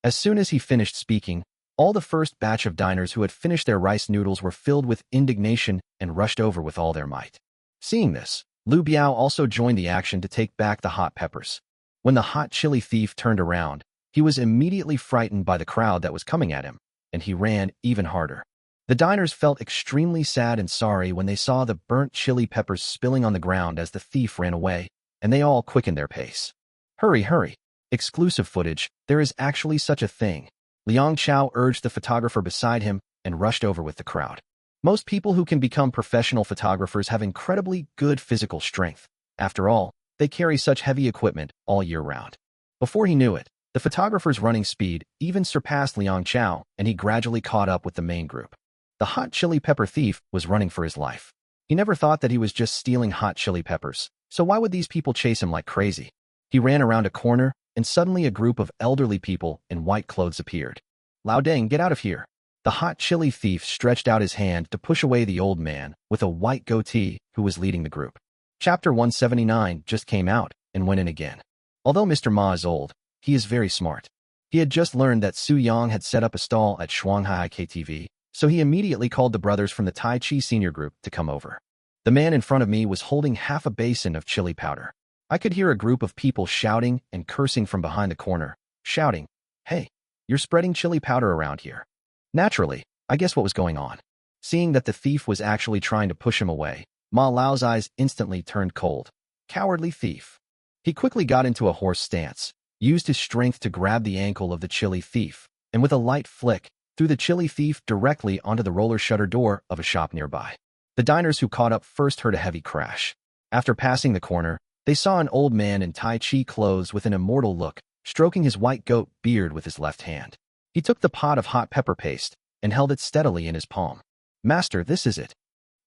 As soon as he finished speaking, all the first batch of diners who had finished their rice noodles were filled with indignation and rushed over with all their might. Seeing this, Lu Biao also joined the action to take back the hot peppers. When the hot chili thief turned around, he was immediately frightened by the crowd that was coming at him, and he ran even harder. The diners felt extremely sad and sorry when they saw the burnt chili peppers spilling on the ground as the thief ran away, and they all quickened their pace. Hurry, hurry. Exclusive footage, there is actually such a thing. Liang Chao urged the photographer beside him and rushed over with the crowd. Most people who can become professional photographers have incredibly good physical strength. After all, they carry such heavy equipment all year round. Before he knew it, the photographer's running speed even surpassed Liang Chao, and he gradually caught up with the main group. The hot chili pepper thief was running for his life. He never thought that he was just stealing hot chili peppers, so why would these people chase him like crazy? He ran around a corner, and suddenly a group of elderly people in white clothes appeared. Lao Deng, get out of here. The hot chili thief stretched out his hand to push away the old man with a white goatee who was leading the group. Chapter 179 just came out and went in again. Although Mr. Ma is old, he is very smart. He had just learned that Su Yang had set up a stall at Shuanghai KTV, so he immediately called the brothers from the Tai Chi senior group to come over. The man in front of me was holding half a basin of chili powder. I could hear a group of people shouting and cursing from behind the corner, shouting, "Hey, you're spreading chili powder around here." Naturally, I guessed what was going on. Seeing that the thief was actually trying to push him away, Ma Lao's eyes instantly turned cold. Cowardly thief. He quickly got into a horse stance, used his strength to grab the ankle of the chili thief, and with a light flick, threw the chili thief directly onto the roller shutter door of a shop nearby. The diners who caught up first heard a heavy crash. After passing the corner, they saw an old man in Tai Chi clothes with an immortal look, stroking his white goat beard with his left hand. He took the pot of hot pepper paste and held it steadily in his palm. "Master, this is it."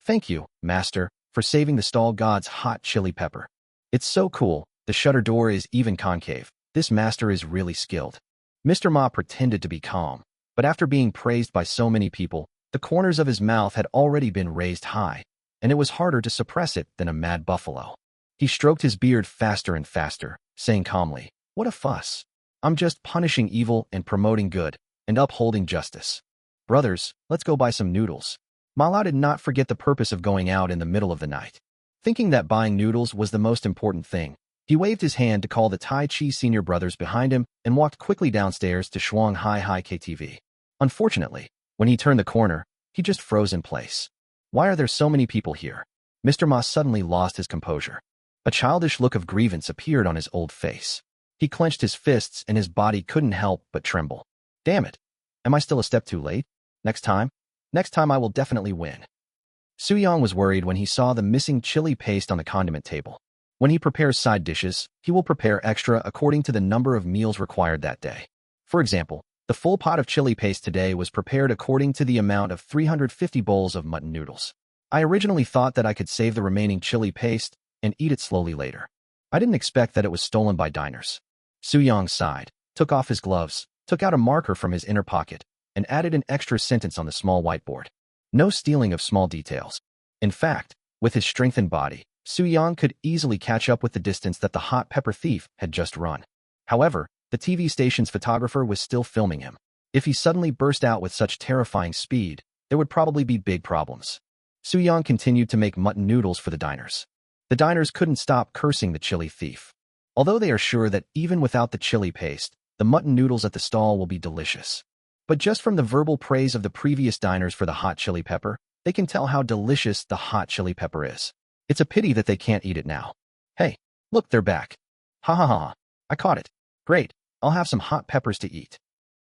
"Thank you, Master, for saving the stall god's hot chili pepper. It's so cool, the shutter door is even concave. This master is really skilled." Mr. Ma pretended to be calm, but after being praised by so many people, the corners of his mouth had already been raised high. and it was harder to suppress it than a mad buffalo. He stroked his beard faster and faster, saying calmly, "What a fuss. I'm just punishing evil and promoting good, and upholding justice. Brothers, let's go buy some noodles." Mala did not forget the purpose of going out in the middle of the night. Thinking that buying noodles was the most important thing, he waved his hand to call the Tai Chi senior brothers behind him and walked quickly downstairs to Shuanghai KTV. Unfortunately, when he turned the corner, he just froze in place. Why are there so many people here? Mr. Ma suddenly lost his composure. A childish look of grievance appeared on his old face. He clenched his fists and his body couldn't help but tremble. Damn it! Am I still a step too late? Next time I will definitely win. Suyong was worried when he saw the missing chili paste on the condiment table. When he prepares side dishes, he will prepare extra according to the number of meals required that day. For example, the full pot of chili paste today was prepared according to the amount of 350 bowls of mutton noodles. I originally thought that I could save the remaining chili paste and eat it slowly later. I didn't expect that it was stolen by diners. Suyong sighed, took off his gloves, took out a marker from his inner pocket, and added an extra sentence on the small whiteboard. No stealing of small details. In fact, with his strengthened body, Suyong could easily catch up with the distance that the hot pepper thief had just run. However, the TV station's photographer was still filming him. If he suddenly burst out with such terrifying speed, there would probably be big problems. Suyong continued to make mutton noodles for the diners. The diners couldn't stop cursing the chili thief. Although they are sure that even without the chili paste, the mutton noodles at the stall will be delicious. But just from the verbal praise of the previous diners for the hot chili pepper, they can tell how delicious the hot chili pepper is. It's a pity that they can't eat it now. Hey, look, they're back. Ha ha ha, I caught it. Great, I'll have some hot peppers to eat.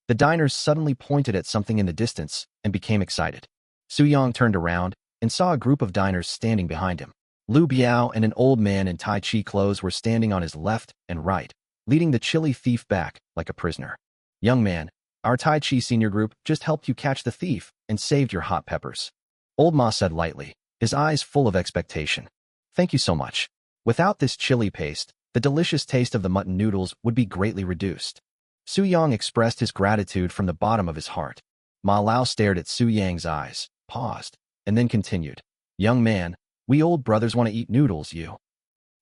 The diners suddenly pointed at something in the distance and became excited. Suyong turned around and saw a group of diners standing behind him. Lu Biao and an old man in Tai Chi clothes were standing on his left and right, leading the chili thief back like a prisoner. Young man, our Tai Chi senior group just helped you catch the thief and saved your hot peppers. Old Ma said lightly, his eyes full of expectation. Thank you so much. Without this chili paste, the delicious taste of the mutton noodles would be greatly reduced. Suyong expressed his gratitude from the bottom of his heart. Ma Lao stared at Suyang's eyes, paused, and then continued. Young man, we old brothers want to eat noodles, you.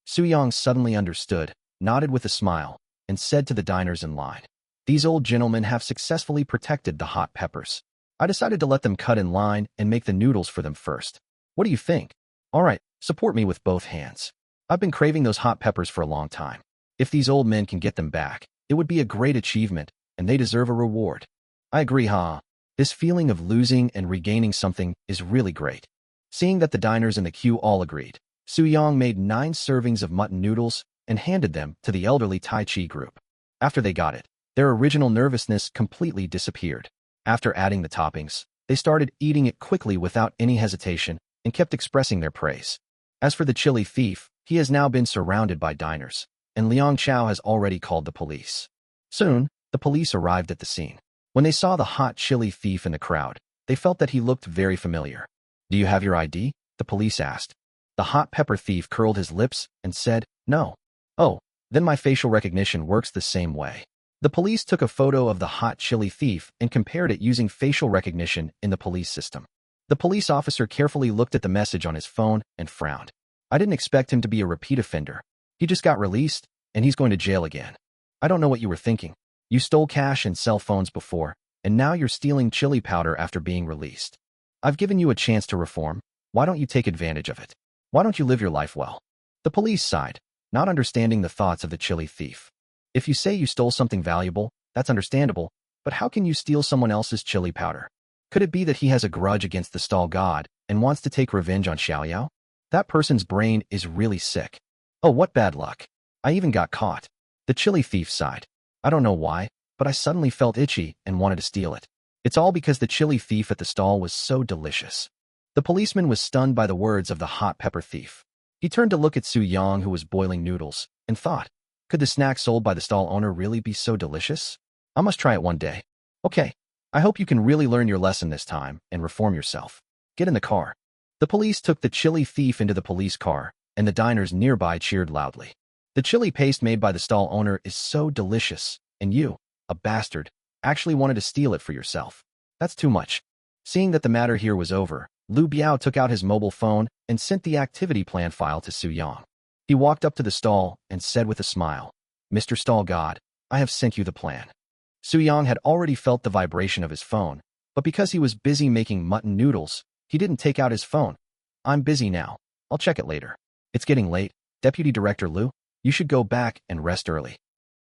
Suyong suddenly understood, nodded with a smile, and said to the diners in line. These old gentlemen have successfully protected the hot peppers. I decided to let them cut in line and make the noodles for them first. What do you think? All right, support me with both hands. I've been craving those hot peppers for a long time. If these old men can get them back, it would be a great achievement, and they deserve a reward. I agree, huh? This feeling of losing and regaining something is really great. Seeing that the diners in the queue all agreed, Suyong made 9 servings of mutton noodles and handed them to the elderly Tai Chi group. After they got it, their original nervousness completely disappeared. After adding the toppings, they started eating it quickly without any hesitation and kept expressing their praise. As for the chili thief, he has now been surrounded by diners, and Liang Chao has already called the police. Soon, the police arrived at the scene. When they saw the hot chili thief in the crowd, they felt that he looked very familiar. Do you have your ID? The police asked. The hot pepper thief curled his lips and said, no. Oh, then my facial recognition works the same way. The police took a photo of the hot chili thief and compared it using facial recognition in the police system. The police officer carefully looked at the message on his phone and frowned. I didn't expect him to be a repeat offender. He just got released, and he's going to jail again. I don't know what you were thinking. You stole cash and cell phones before, and now you're stealing chili powder after being released. I've given you a chance to reform. Why don't you take advantage of it? Why don't you live your life well? The police sighed, not understanding the thoughts of the chili thief. If you say you stole something valuable, that's understandable, but how can you steal someone else's chili powder? Could it be that he has a grudge against the stall god and wants to take revenge on Xiaoyao? That person's brain is really sick. Oh, what bad luck. I even got caught. The chili thief sighed. I don't know why, but I suddenly felt itchy and wanted to steal it. It's all because the chili thief at the stall was so delicious. The policeman was stunned by the words of the hot pepper thief. He turned to look at Suyong, who was boiling noodles, and thought, could the snack sold by the stall owner really be so delicious? I must try it one day. Okay, I hope you can really learn your lesson this time and reform yourself. Get in the car. The police took the chili thief into the police car, and the diners nearby cheered loudly. The chili paste made by the stall owner is so delicious, and you, a bastard, actually wanted to steal it for yourself. That's too much. Seeing that the matter here was over, Lu Biao took out his mobile phone and sent the activity plan file to Su Yang. He walked up to the stall and said with a smile, "Mr. Stall God, I have sent you the plan." Su Yang had already felt the vibration of his phone, but because he was busy making mutton noodles, he didn't take out his phone. "I'm busy now. I'll check it later. It's getting late. Deputy Director Lu, you should go back and rest early."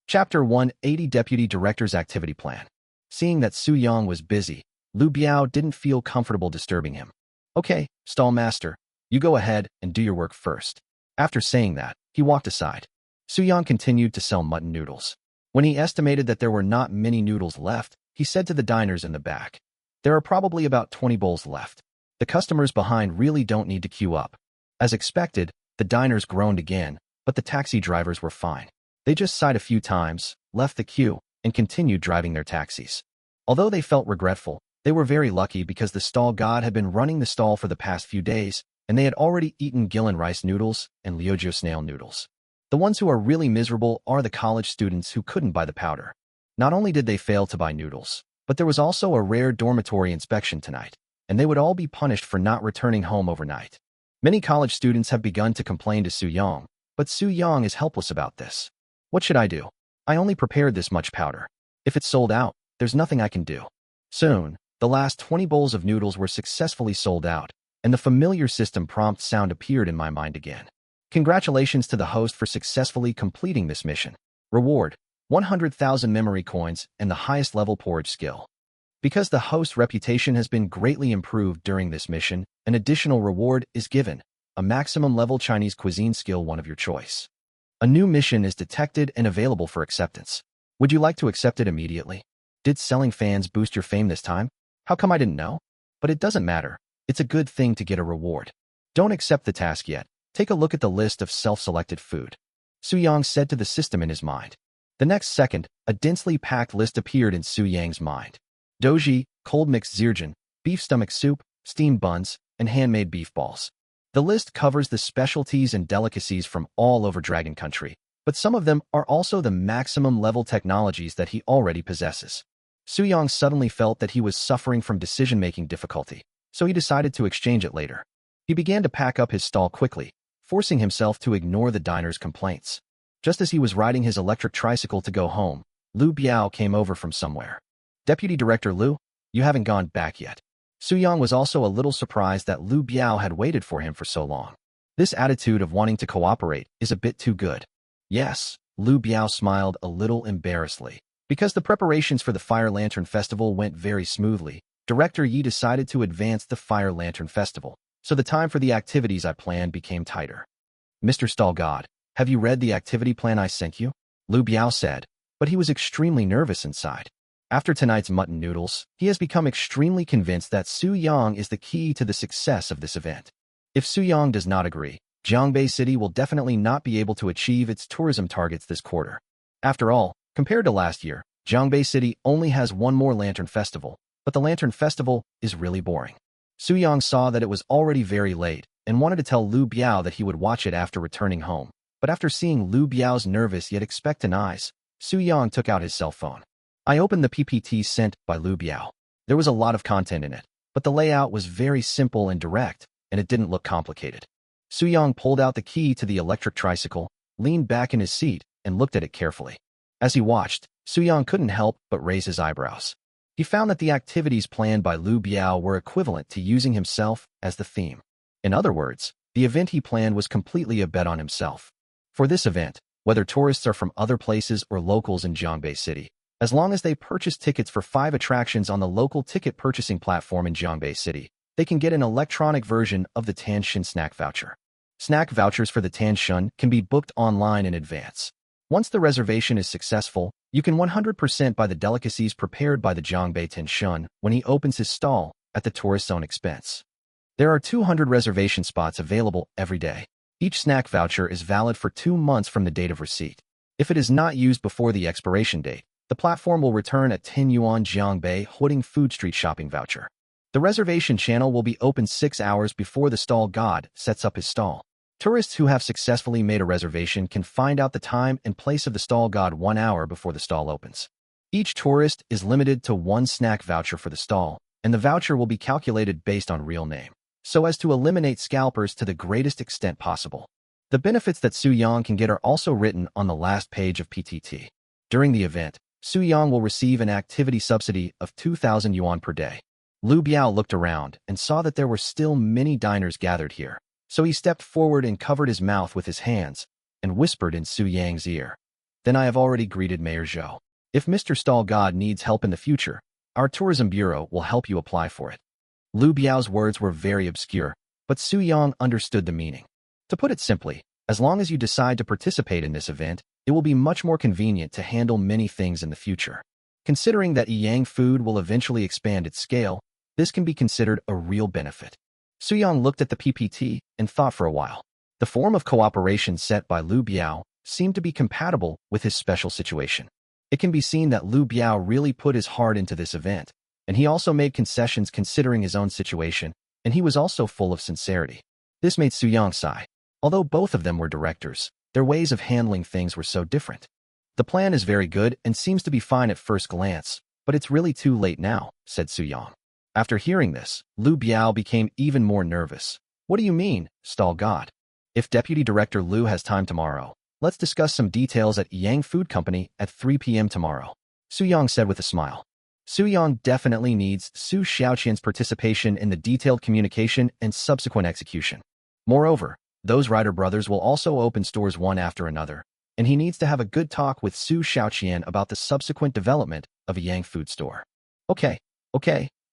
Chapter 180 Deputy Director's Activity Plan. Seeing that Su Yang was busy, Lu Biao didn't feel comfortable disturbing him. "Okay, stall master, you go ahead and do your work first." After saying that, he walked aside. Su Yang continued to sell mutton noodles. When he estimated that there were not many noodles left, he said to the diners in the back, "There are probably about 20 bowls left. The customers behind really don't need to queue up." As expected, the diners groaned again, but the taxi drivers were fine. They just sighed a few times, left the queue, and continued driving their taxis. Although they felt regretful, they were very lucky because the stall god had been running the stall for the past few days, and they had already eaten Gillen rice noodles and Liujiu snail noodles. The ones who are really miserable are the college students who couldn't buy the powder. Not only did they fail to buy noodles, but there was also a rare dormitory inspection tonight, and they would all be punished for not returning home overnight. Many college students have begun to complain to Su Yang, but Su Yang is helpless about this. "What should I do? I only prepared this much powder. If it's sold out, there's nothing I can do." Soon, the last 20 bowls of noodles were successfully sold out, and the familiar system prompt sound appeared in my mind again. Congratulations to the host for successfully completing this mission. Reward: 100,000 memory coins and the highest level porridge skill. Because the host's reputation has been greatly improved during this mission, an additional reward is given, a maximum level Chinese cuisine skill, one of your choice. A new mission is detected and available for acceptance. Would you like to accept it immediately? Did selling fans boost your fame this time? How come I didn't know? But it doesn't matter. It's a good thing to get a reward. Don't accept the task yet. Take a look at the list of self-selected food. Su Yang said to the system in his mind. The next second, a densely packed list appeared in Su Yang's mind. Doji, cold mixed zirjin, beef stomach soup, steamed buns, and handmade beef balls. The list covers the specialties and delicacies from all over Dragon Country, but some of them are also the maximum level technologies that he already possesses. Su Yang suddenly felt that he was suffering from decision-making difficulty, so he decided to exchange it later. He began to pack up his stall quickly, forcing himself to ignore the diner's complaints. Just as he was riding his electric tricycle to go home, Lu Biao came over from somewhere. "Deputy Director Lu, you haven't gone back yet." Su Yang was also a little surprised that Lu Biao had waited for him for so long. This attitude of wanting to cooperate is a bit too good. "Yes," Lu Biao smiled a little embarrassedly. Because the preparations for the Fire Lantern Festival went very smoothly, Director Yi decided to advance the Fire Lantern Festival, so the time for the activities I planned became tighter. "Mr. Stall God, have you read the activity plan I sent you?" Lu Biao said, but he was extremely nervous inside. After tonight's mutton noodles, he has become extremely convinced that Su Yang is the key to the success of this event. If Su Yang does not agree, Jiangbei City will definitely not be able to achieve its tourism targets this quarter. After all, compared to last year, Jiangbei City only has one more Lantern Festival, but the Lantern Festival is really boring. Su Yang saw that it was already very late and wanted to tell Lu Biao that he would watch it after returning home, but after seeing Lu Biao's nervous yet expectant eyes, Su Yang took out his cell phone. I opened the PPT sent by Lu Biao. There was a lot of content in it, but the layout was very simple and direct, and it didn't look complicated. Su Yang pulled out the key to the electric tricycle, leaned back in his seat, and looked at it carefully. As he watched, Su Yang couldn't help but raise his eyebrows. He found that the activities planned by Lu Biao were equivalent to using himself as the theme. In other words, the event he planned was completely a bet on himself. For this event, whether tourists are from other places or locals in Jiangbei City, as long as they purchase tickets for 5 attractions on the local ticket purchasing platform in Jiangbei City, they can get an electronic version of the Tanshin snack voucher. Snack vouchers for the Tanshin can be booked online in advance. Once the reservation is successful, you can 100% buy the delicacies prepared by the Jiangbei Tanshin when he opens his stall at the tourist's own expense. There are 200 reservation spots available every day. Each snack voucher is valid for 2 months from the date of receipt. If it is not used before the expiration date, the platform will return a 10 yuan Jiangbei Huiding Food Street shopping voucher. The reservation channel will be open 6 hours before the stall god sets up his stall. Tourists who have successfully made a reservation can find out the time and place of the stall god 1 hour before the stall opens. Each tourist is limited to 1 snack voucher for the stall, and the voucher will be calculated based on real name. so as to eliminate scalpers to the greatest extent possible. The benefits that Su Yang can get are also written on the last page of PTT. During the event, Su Yang will receive an activity subsidy of 2,000 yuan per day. Lu Biao looked around and saw that there were still many diners gathered here, so he stepped forward and covered his mouth with his hands and whispered in Su Yang's ear. Then I have already greeted Mayor Zhou. If Mr. Stall God needs help in the future, our tourism bureau will help you apply for it. Lu Biao's words were very obscure, but Su Yang understood the meaning. To put it simply, as long as you decide to participate in this event, it will be much more convenient to handle many things in the future. Considering that Yang Food will eventually expand its scale, this can be considered a real benefit. Su Yang looked at the PPT and thought for a while. The form of cooperation set by Lu Biao seemed to be compatible with his special situation. It can be seen that Lu Biao really put his heart into this event, and he also made concessions considering his own situation, and he was also full of sincerity. This made Su Yang sigh. Although both of them were directors, their ways of handling things were so different. The plan is very good and seems to be fine at first glance, but it's really too late now, said Su Yang. After hearing this, Lu Biao became even more nervous. What do you mean, Stall God? If Deputy Director Lu has time tomorrow, let's discuss some details at Yang Food Company at 3 p.m. tomorrow, Su Yang said with a smile. Su Yang definitely needs Su Xiaoqian's participation in the detailed communication and subsequent execution. Moreover, those Ryder brothers will also open stores one after another, and he needs to have a good talk with Su Xiaoqian about the subsequent development of a Yang Food store. Okay,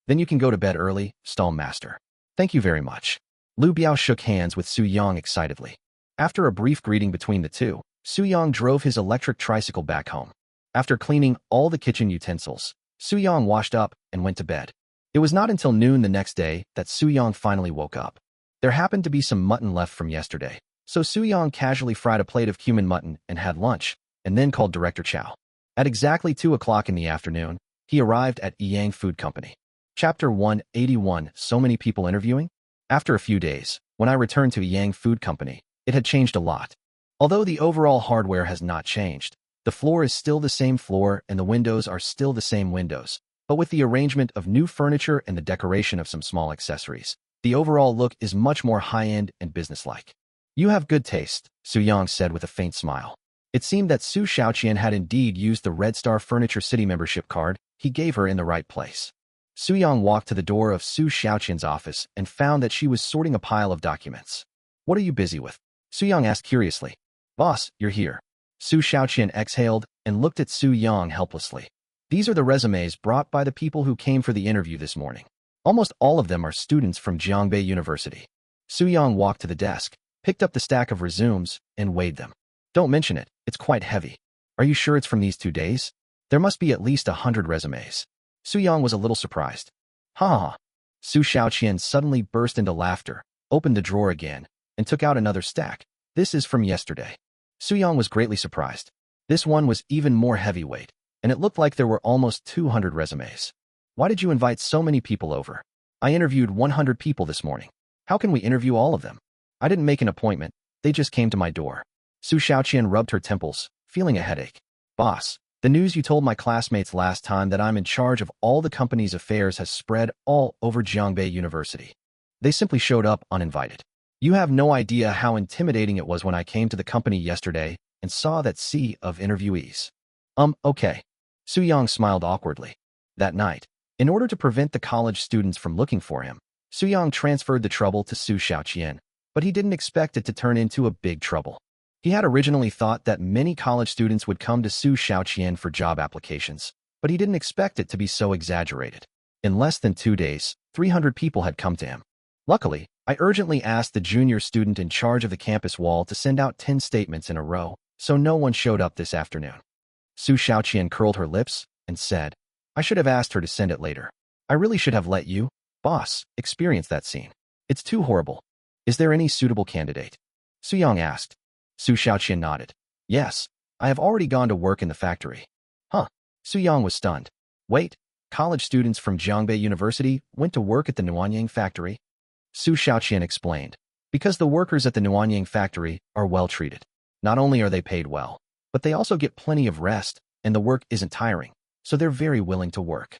then you can go to bed early, Stall Master. Thank you very much. Lu Biao shook hands with Su Yang excitedly. After a brief greeting between the two, Su Yang drove his electric tricycle back home. After cleaning all the kitchen utensils, Su Yang washed up and went to bed. It was not until noon the next day that Su Yang finally woke up. There happened to be some mutton left from yesterday, so Su Yang casually fried a plate of cumin mutton and had lunch, and then called Director Chow. At exactly 2 o'clock in the afternoon, he arrived at Yang Food Company. Chapter 181, So many people interviewing? After a few days, when I returned to Yang Food Company, it had changed a lot. Although the overall hardware has not changed, the floor is still the same floor and the windows are still the same windows, but with the arrangement of new furniture and the decoration of some small accessories, the overall look is much more high-end and businesslike. You have good taste, Su Yang said with a faint smile. It seemed that Su Xiaoqian had indeed used the Red Star Furniture City membership card he gave her in the right place. Su Yang walked to the door of Su Xiaoqian's office and found that she was sorting a pile of documents. What are you busy with? Su Yang asked curiously. Boss, you're here. Su Xiaoqian exhaled and looked at Su Yang helplessly. These are the resumes brought by the people who came for the interview this morning. Almost all of them are students from Jiangbei University. Su Yang walked to the desk, picked up the stack of resumes, and weighed them. Don't mention it, it's quite heavy. Are you sure it's from these 2 days? There must be at least 100 resumes. Su Yang was a little surprised. Ha ha ha. Su Xiaoqian suddenly burst into laughter, opened the drawer again, and took out another stack. This is from yesterday. Su Yang was greatly surprised. This one was even more heavyweight, and it looked like there were almost 200 resumes. Why did you invite so many people over? I interviewed 100 people this morning. How can we interview all of them? I didn't make an appointment, they just came to my door. Su Xiaoqian rubbed her temples, feeling a headache. Boss, the news you told my classmates last time that I'm in charge of all the company's affairs has spread all over Jiangbei University. They simply showed up uninvited. You have no idea how intimidating it was when I came to the company yesterday and saw that sea of interviewees. Okay. Su Yang smiled awkwardly. That night, in order to prevent the college students from looking for him, Su Yang transferred the trouble to Su Xiaoqian, but he didn't expect it to turn into a big trouble. He had originally thought that many college students would come to Su Xiaoqian for job applications, but he didn't expect it to be so exaggerated. In less than 2 days, 300 people had come to him. Luckily, I urgently asked the junior student in charge of the campus wall to send out 10 statements in a row, so no one showed up this afternoon. Su Xiaoqian curled her lips and said, I should have asked her to send it later. I really should have let you, boss, experience that scene. It's too horrible. Is there any suitable candidate? Su Yang asked. Su Xiaoqian nodded. Yes, I have already gone to work in the factory. Huh. Su Yang was stunned. Wait, college students from Jiangbei University went to work at the Nuanyang factory? Su Xiaoqian explained. Because the workers at the Nuanyang factory are well treated. Not only are they paid well, but they also get plenty of rest, and the work isn't tiring, so they're very willing to work.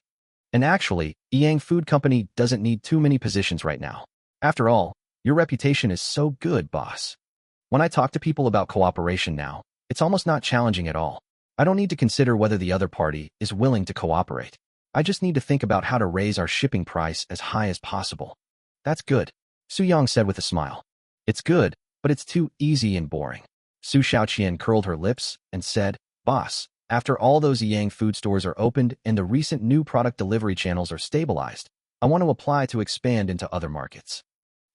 And actually, Yang Food Company doesn't need too many positions right now. After all, your reputation is so good, boss. When I talk to people about cooperation now, it's almost not challenging at all. I don't need to consider whether the other party is willing to cooperate. I just need to think about how to raise our shipping price as high as possible. That's good, Su Yang said with a smile. It's good, but it's too easy and boring. Su Xiaoqian curled her lips and said, Boss, after all those Yang food stores are opened and the recent new product delivery channels are stabilized, I want to apply to expand into other markets.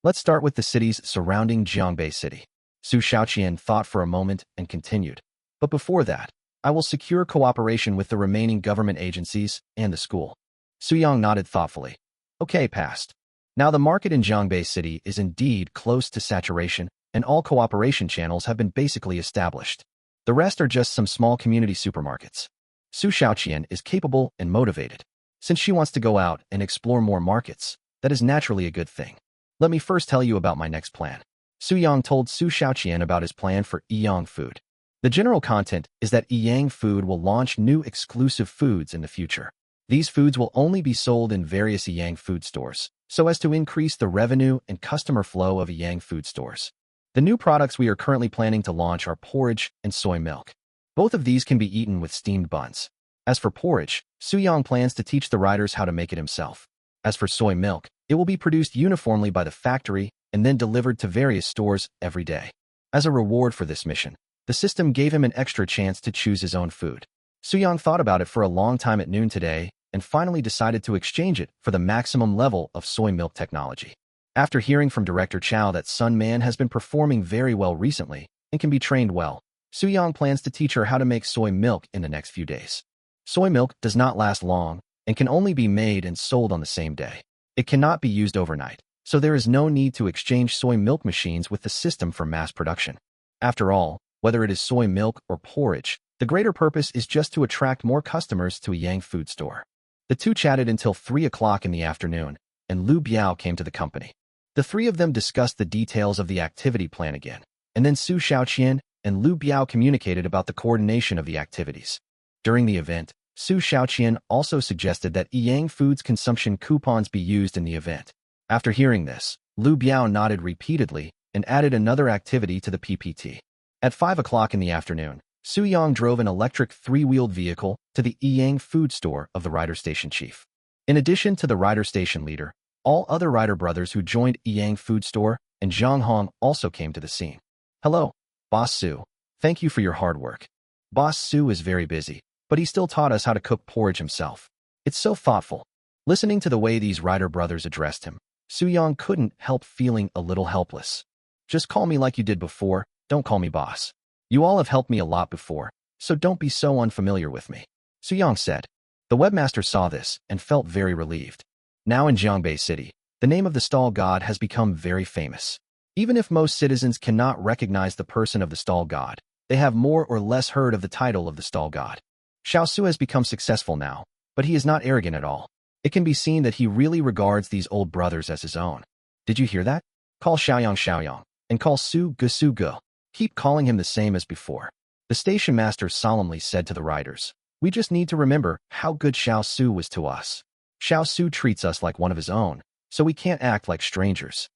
Let's start with the cities surrounding Jiangbei City. Su Xiaoqian thought for a moment and continued. But before that, I will secure cooperation with the remaining government agencies and the school. Su Yang nodded thoughtfully. Okay, passed. Now the market in Jiangbei City is indeed close to saturation, and all cooperation channels have been basically established. The rest are just some small community supermarkets. Su Xiaoqian is capable and motivated. Since she wants to go out and explore more markets, that is naturally a good thing. Let me first tell you about my next plan. Su Yang told Su Xiaoqian about his plan for Yang food. The general content is that Yang food will launch new exclusive foods in the future. These foods will only be sold in various Yang food stores, so as to increase the revenue and customer flow of Yang food stores. The new products we are currently planning to launch are porridge and soy milk. Both of these can be eaten with steamed buns. As for porridge, Su Yang plans to teach the riders how to make it himself. As for soy milk, it will be produced uniformly by the factory and then delivered to various stores every day. As a reward for this mission, the system gave him an extra chance to choose his own food. Su Yang thought about it for a long time at noon today and finally decided to exchange it for the maximum level of soy milk technology. After hearing from Director Chow that Sun Man has been performing very well recently and can be trained well, Su Yang plans to teach her how to make soy milk in the next few days. Soy milk does not last long and can only be made and sold on the same day. It cannot be used overnight, so there is no need to exchange soy milk machines with the system for mass production. After all, whether it is soy milk or porridge, the greater purpose is just to attract more customers to a Yang food store. The two chatted until 3 o'clock in the afternoon, and Lu Biao came to the company. The three of them discussed the details of the activity plan again, and then Su Xiaoqian and Lu Biao communicated about the coordination of the activities. During the event, Su Xiaoqian also suggested that Yang Foods consumption coupons be used in the event. After hearing this, Lu Biao nodded repeatedly and added another activity to the PPT. At 5 o'clock in the afternoon, Su Yang drove an electric three-wheeled vehicle to the Yang food store of the rider station chief. In addition to the rider station leader, all other rider brothers who joined Yang food store and Zhang Hong also came to the scene. Hello, Boss Su. Thank you for your hard work. Boss Su is very busy, but he still taught us how to cook porridge himself. It's so thoughtful. Listening to the way these rider brothers addressed him, Su Yang couldn't help feeling a little helpless. Just call me like you did before, don't call me boss. You all have helped me a lot before, so don't be so unfamiliar with me, Su Yang said. The webmaster saw this and felt very relieved. Now in Jiangbei City, the name of the stall god has become very famous. Even if most citizens cannot recognize the person of the stall god, they have more or less heard of the title of the stall god. Xiao Su has become successful now, but he is not arrogant at all. It can be seen that he really regards these old brothers as his own. Did you hear that? Call Xiaoyang, and call Su Gu. Keep calling him the same as before. The station master solemnly said to the riders. We just need to remember how good Xiao Su was to us. Xiao Su treats us like one of his own, so we can't act like strangers.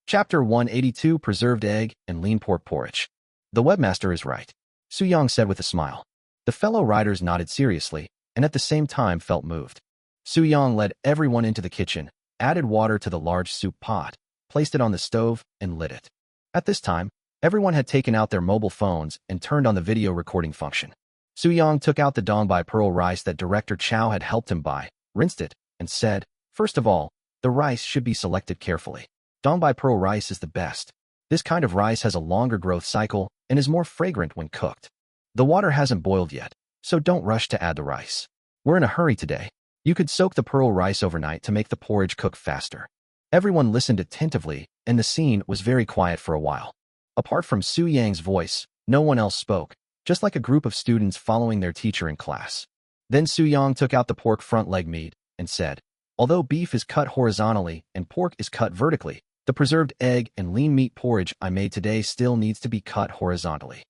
Chapter 182 Preserved Egg and Lean Pork Porridge. The webmaster is right, Su Yang said with a smile. The fellow riders nodded seriously, and at the same time felt moved. Su Yang led everyone into the kitchen, added water to the large soup pot, placed it on the stove, and lit it. At this time, everyone had taken out their mobile phones and turned on the video recording function. Su Yang took out the Dongbai pearl rice that Director Chow had helped him buy, rinsed it, and said, First of all, the rice should be selected carefully. Dongbai pearl rice is the best. This kind of rice has a longer growth cycle and is more fragrant when cooked. The water hasn't boiled yet, so don't rush to add the rice. We're in a hurry today. You could soak the pearl rice overnight to make the porridge cook faster. Everyone listened attentively, and the scene was very quiet for a while. Apart from Su Yang's voice, no one else spoke, just like a group of students following their teacher in class. Then Su Yang took out the pork front leg meat and said, Although beef is cut horizontally and pork is cut vertically, the preserved egg and lean meat porridge I made today still needs to be cut horizontally.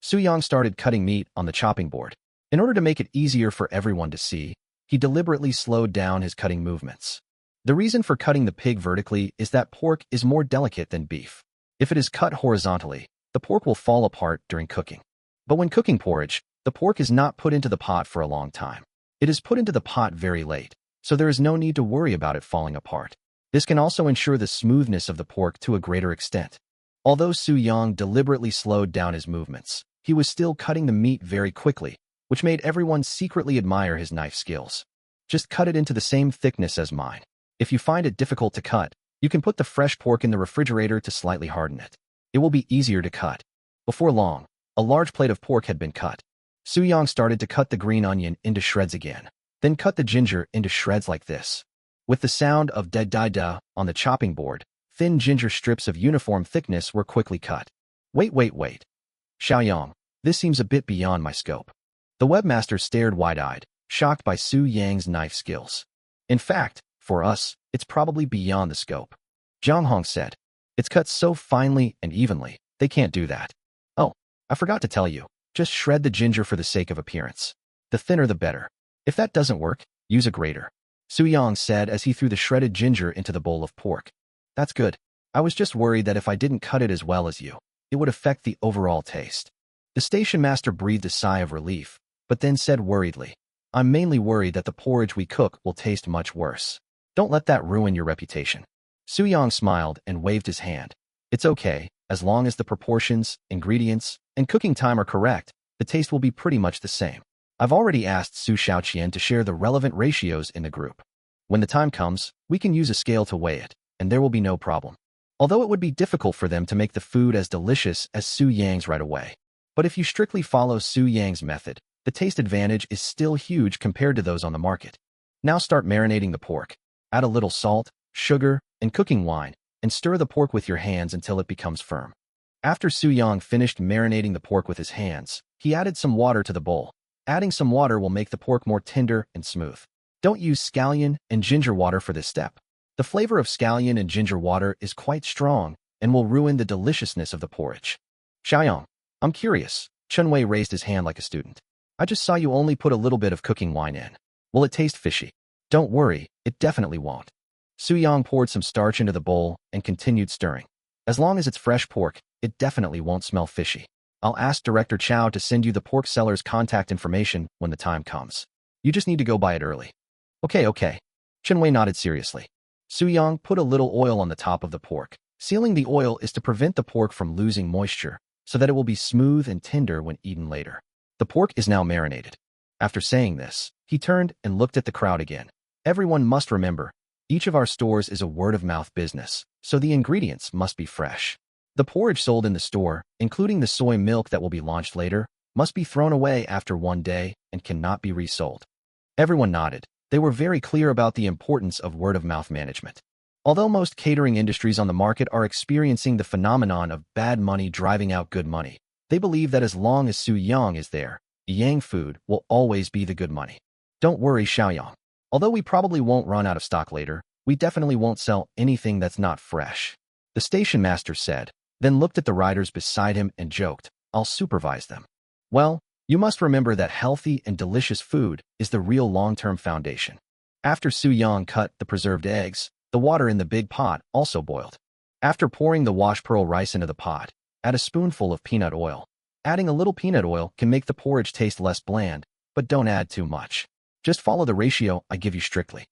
Su Yang started cutting meat on the chopping board. In order to make it easier for everyone to see, he deliberately slowed down his cutting movements. The reason for cutting the pig vertically is that pork is more delicate than beef. If it is cut horizontally, the pork will fall apart during cooking. But when cooking porridge, the pork is not put into the pot for a long time. It is put into the pot very late, so there is no need to worry about it falling apart. This can also ensure the smoothness of the pork to a greater extent. Although Su Yang deliberately slowed down his movements, he was still cutting the meat very quickly, which made everyone secretly admire his knife skills. Just cut it into the same thickness as mine. If you find it difficult to cut, you can put the fresh pork in the refrigerator to slightly harden it. It will be easier to cut. Before long, a large plate of pork had been cut. Su Yang started to cut the green onion into shreds again, then cut the ginger into shreds like this. With the sound of da-da-da on the chopping board, thin ginger strips of uniform thickness were quickly cut. Wait. Xiaoyang, this seems a bit beyond my scope. The webmaster stared wide-eyed, shocked by Su Yang's knife skills. In fact, for us, it's probably beyond the scope. Zhang Hong said. It's cut so finely and evenly, they can't do that. Oh, I forgot to tell you, just shred the ginger for the sake of appearance. The thinner the better. If that doesn't work, use a grater. Su Yang said as he threw the shredded ginger into the bowl of pork. That's good. I was just worried that if I didn't cut it as well as you, it would affect the overall taste. The station master breathed a sigh of relief, but then said worriedly, I'm mainly worried that the porridge we cook will taste much worse. Don't let that ruin your reputation. Su Yang smiled and waved his hand. It's okay, as long as the proportions, ingredients, and cooking time are correct, the taste will be pretty much the same. I've already asked Su Xiaoqian to share the relevant ratios in the group. When the time comes, we can use a scale to weigh it, and there will be no problem. Although it would be difficult for them to make the food as delicious as Su Yang's right away. But if you strictly follow Su Yang's method, the taste advantage is still huge compared to those on the market. Now start marinating the pork. Add a little salt, sugar, and cooking wine, and stir the pork with your hands until it becomes firm. After Su Yang finished marinating the pork with his hands, he added some water to the bowl. Adding some water will make the pork more tender and smooth. Don't use scallion and ginger water for this step. The flavor of scallion and ginger water is quite strong and will ruin the deliciousness of the porridge. Xiaoyang, I'm curious. Chunwei raised his hand like a student. I just saw you only put a little bit of cooking wine in. Will it taste fishy? Don't worry, it definitely won't. Su Yang poured some starch into the bowl and continued stirring. As long as it's fresh pork, it definitely won't smell fishy. I'll ask Director Chow to send you the pork seller's contact information when the time comes. You just need to go buy it early. Okay. Chenwei nodded seriously. Su Yang put a little oil on the top of the pork. Sealing the oil is to prevent the pork from losing moisture, so that it will be smooth and tender when eaten later. The pork is now marinated. After saying this, he turned and looked at the crowd again. Everyone must remember, each of our stores is a word-of-mouth business, so the ingredients must be fresh. The porridge sold in the store, including the soy milk that will be launched later, must be thrown away after 1 day and cannot be resold. Everyone nodded. They were very clear about the importance of word-of-mouth management. Although most catering industries on the market are experiencing the phenomenon of bad money driving out good money, they believe that as long as Su Yang is there, Yang food will always be the good money. Don't worry, Xiaoyang. Although we probably won't run out of stock later, we definitely won't sell anything that's not fresh. The station master said, then looked at the riders beside him and joked, I'll supervise them. Well, you must remember that healthy and delicious food is the real long-term foundation. After Su Yang cut the preserved eggs, the water in the big pot also boiled. After pouring the wash pearl rice into the pot, add a spoonful of peanut oil. Adding a little peanut oil can make the porridge taste less bland, but don't add too much. Just follow the ratio I give you strictly.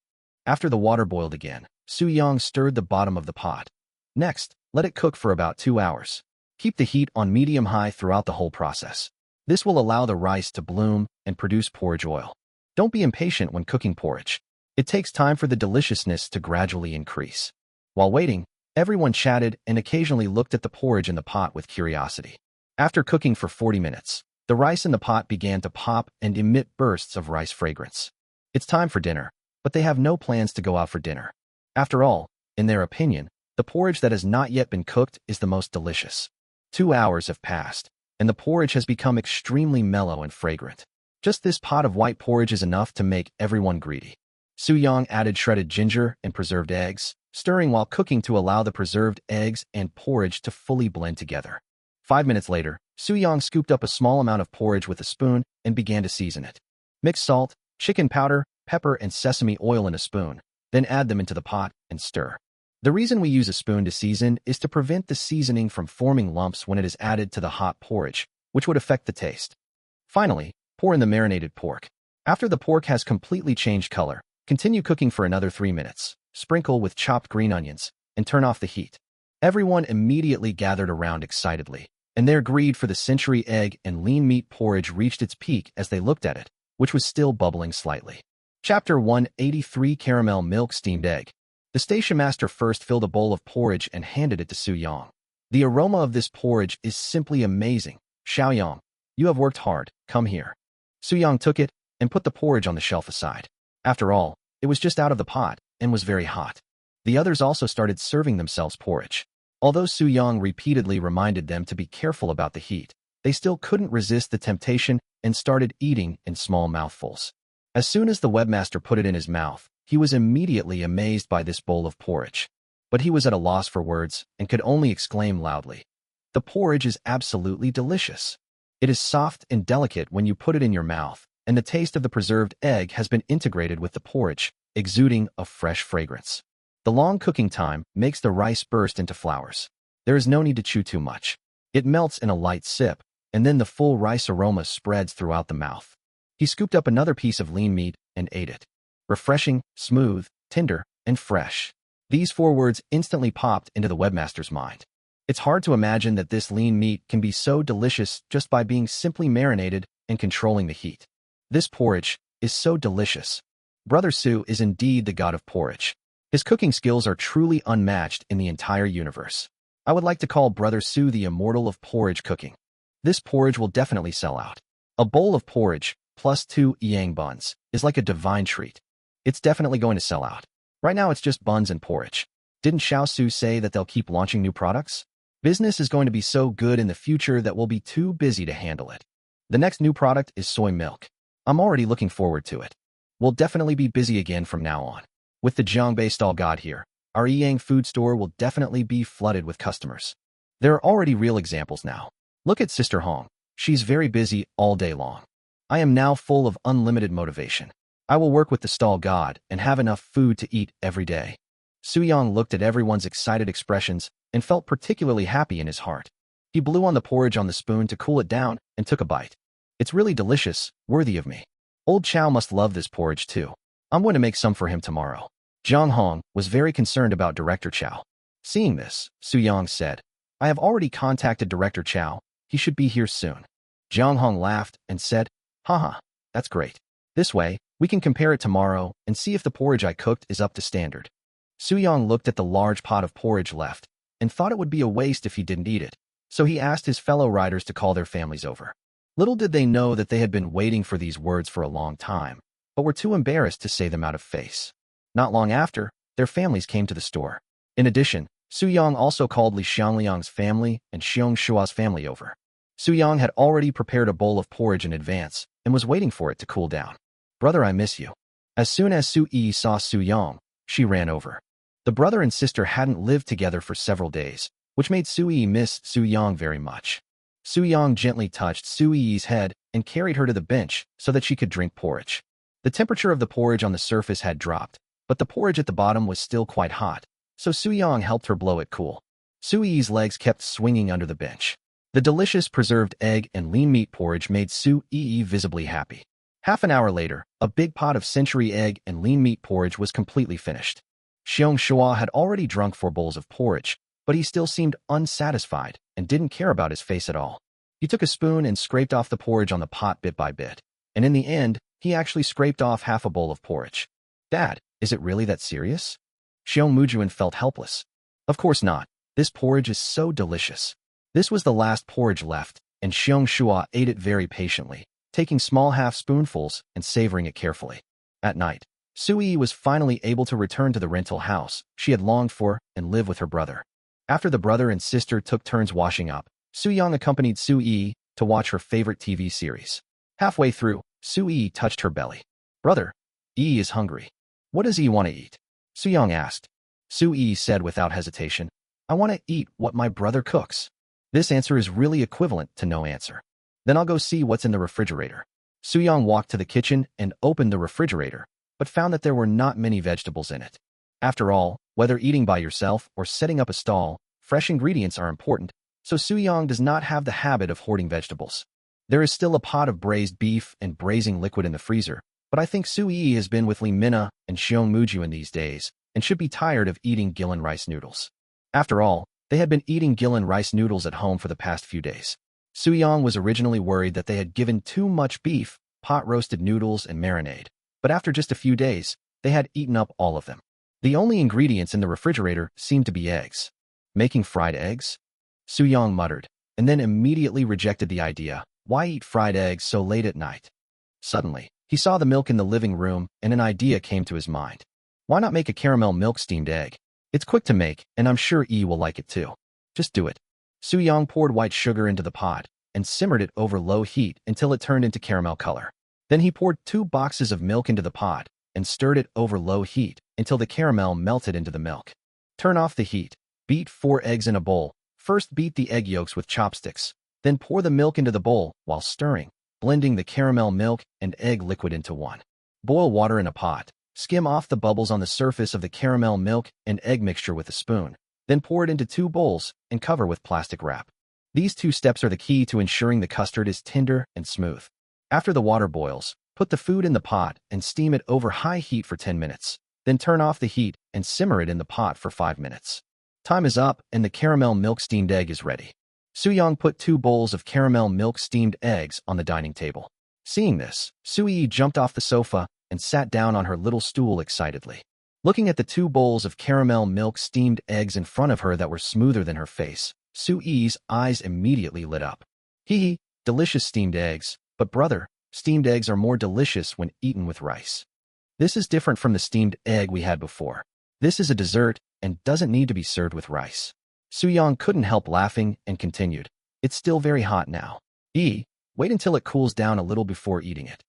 After the water boiled again, Su Yang stirred the bottom of the pot. Next, let it cook for about 2 hours. Keep the heat on medium-high throughout the whole process. This will allow the rice to bloom and produce porridge oil. Don't be impatient when cooking porridge. It takes time for the deliciousness to gradually increase. While waiting, everyone chatted and occasionally looked at the porridge in the pot with curiosity. After cooking for 40 minutes, the rice in the pot began to pop and emit bursts of rice fragrance. It's time for dinner, but they have no plans to go out for dinner. After all, in their opinion, the porridge that has not yet been cooked is the most delicious. 2 hours have passed, and the porridge has become extremely mellow and fragrant. Just this pot of white porridge is enough to make everyone greedy. Su Yang added shredded ginger and preserved eggs, stirring while cooking to allow the preserved eggs and porridge to fully blend together. 5 minutes later, Su Yang scooped up a small amount of porridge with a spoon and began to season it. Mix salt, chicken powder, pepper, and sesame oil in a spoon, Then add them into the pot and stir. The reason we use a spoon to season is to prevent the seasoning from forming lumps when it is added to the hot porridge, which would affect the taste. Finally, pour in the marinated pork. After the pork has completely changed color, continue cooking for another 3 minutes. Sprinkle with chopped green onions and turn off the heat. Everyone immediately gathered around excitedly, and their greed for the century egg and lean meat porridge reached its peak as they looked at it, which was still bubbling slightly. Chapter 183 Caramel Milk Steamed Egg. The station master first filled a bowl of porridge and handed it to Su Yang. The aroma of this porridge is simply amazing. Xiao Yang, you have worked hard, come here. Su Yang took it and put the porridge on the shelf aside. After all, it was just out of the pot and was very hot. The others also started serving themselves porridge. Although Su Yang repeatedly reminded them to be careful about the heat, they still couldn't resist the temptation and started eating in small mouthfuls. As soon as the webmaster put it in his mouth, he was immediately amazed by this bowl of porridge. But he was at a loss for words and could only exclaim loudly. The porridge is absolutely delicious. It is soft and delicate when you put it in your mouth, and the taste of the preserved egg has been integrated with the porridge, exuding a fresh fragrance. The long cooking time makes the rice burst into flowers. There is no need to chew too much. It melts in a light sip, and then the full rice aroma spreads throughout the mouth. He scooped up another piece of lean meat and ate it. Refreshing, smooth, tender, and fresh. These 4 words instantly popped into the webmaster's mind. It's hard to imagine that this lean meat can be so delicious just by being simply marinated and controlling the heat. This porridge is so delicious. Brother Su is indeed the god of porridge. His cooking skills are truly unmatched in the entire universe. I would like to call Brother Su the immortal of porridge cooking. This porridge will definitely sell out. A bowl of porridge, plus 2 yang buns, is like a divine treat. It's definitely going to sell out. Right now it's just buns and porridge. Didn't Xiao Su say that they'll keep launching new products? Business is going to be so good in the future that we'll be too busy to handle it. The next new product is soy milk. I'm already looking forward to it. We'll definitely be busy again from now on. With the Jiangbei stall god here, our Yang food store will definitely be flooded with customers. There are already real examples now. Look at Sister Hong. She's very busy all day long. I am now full of unlimited motivation. I will work with the stall god and have enough food to eat every day. Su Yang looked at everyone's excited expressions and felt particularly happy in his heart. He blew on the porridge on the spoon to cool it down and took a bite. It's really delicious, worthy of me. Old Chow must love this porridge too. I'm going to make some for him tomorrow. Zhang Hong was very concerned about Director Chow. Seeing this, Su Yang said, I have already contacted Director Chow. He should be here soon. Zhang Hong laughed and said, haha, that's great. This way, we can compare it tomorrow and see if the porridge I cooked is up to standard. Su Yang looked at the large pot of porridge left and thought it would be a waste if he didn't eat it, so he asked his fellow riders to call their families over. Little did they know that they had been waiting for these words for a long time, but were too embarrassed to say them out of face. Not long after, their families came to the store. In addition, Su Yang also called Li Xiangliang's family and Xiong Shua's family over. Su Yang had already prepared a bowl of porridge in advance and was waiting for it to cool down. Brother, I miss you. As soon as Su Yi saw Su Yang, she ran over. The brother and sister hadn't lived together for several days, which made Su Yi miss Su Yang very much. Su Yang gently touched Su Yi's head and carried her to the bench so that she could drink porridge. The temperature of the porridge on the surface had dropped, but the porridge at the bottom was still quite hot, so Su Yang helped her blow it cool. Su Yi's legs kept swinging under the bench. The delicious preserved egg and lean meat porridge made Su Yi visibly happy. Half an hour later, a big pot of century egg and lean meat porridge was completely finished. Xiong Shua had already drunk 4 bowls of porridge, but he still seemed unsatisfied and didn't care about his face at all. He took a spoon and scraped off the porridge on the pot bit by bit, and in the end, he actually scraped off half a bowl of porridge. Dad, is it really that serious? Xiong Mujuan felt helpless. Of course not. This porridge is so delicious. This was the last porridge left, and Xiong Shua ate it very patiently, taking small half-spoonfuls and savoring it carefully. At night, Su Yi was finally able to return to the rental house she had longed for and live with her brother. After the brother and sister took turns washing up, Su Yang accompanied Su Yi to watch her favorite TV series. Halfway through, Su Yi touched her belly. Brother, Yi is hungry. What does Yi want to eat? Su Yang asked. Su Yi said without hesitation, I want to eat what my brother cooks. This answer is really equivalent to no answer. Then I'll go see what's in the refrigerator. Su Yang walked to the kitchen and opened the refrigerator, but found that there were not many vegetables in it. After all, whether eating by yourself or setting up a stall, fresh ingredients are important, so Soo-young does not have the habit of hoarding vegetables. There is still a pot of braised beef and braising liquid in the freezer, but I think Soo-yi has been with Lee Minna and Seong Muju in these days and should be tired of eating Gillen rice noodles. After all, they had been eating Gillen rice noodles at home for the past few days. Soo-young was originally worried that they had given too much beef, pot-roasted noodles, and marinade, but after just a few days, they had eaten up all of them. The only ingredients in the refrigerator seemed to be eggs. Making fried eggs? Soo-young muttered, and then immediately rejected the idea. Why eat fried eggs so late at night? Suddenly, he saw the milk in the living room, and an idea came to his mind. Why not make a caramel milk steamed egg? It's quick to make, and I'm sure E will like it too. Just do it. Soo-young poured white sugar into the pot and simmered it over low heat until it turned into caramel color. Then he poured 2 boxes of milk into the pot and stirred it over low heat until the caramel melted into the milk. Turn off the heat. Beat 4 eggs in a bowl. First beat the egg yolks with chopsticks. Then pour the milk into the bowl while stirring, blending the caramel milk and egg liquid into one. Boil water in a pot. Skim off the bubbles on the surface of the caramel milk and egg mixture with a spoon. Then pour it into 2 bowls and cover with plastic wrap. These 2 steps are the key to ensuring the custard is tender and smooth. After the water boils, put the food in the pot and steam it over high heat for 10 minutes. Then turn off the heat and simmer it in the pot for 5 minutes. Time is up and the caramel milk steamed egg is ready. Soo-young put 2 bowls of caramel milk steamed eggs on the dining table. Seeing this, Soo-yi jumped off the sofa and sat down on her little stool excitedly. Looking at the 2 bowls of caramel milk steamed eggs in front of her that were smoother than her face, Soo-yi's eyes immediately lit up. Hee, delicious steamed eggs, but brother, steamed eggs are more delicious when eaten with rice. This is different from the steamed egg we had before. This is a dessert and doesn't need to be served with rice. Soo-young couldn't help laughing and continued. It's still very hot now. Wait until it cools down a little before eating it.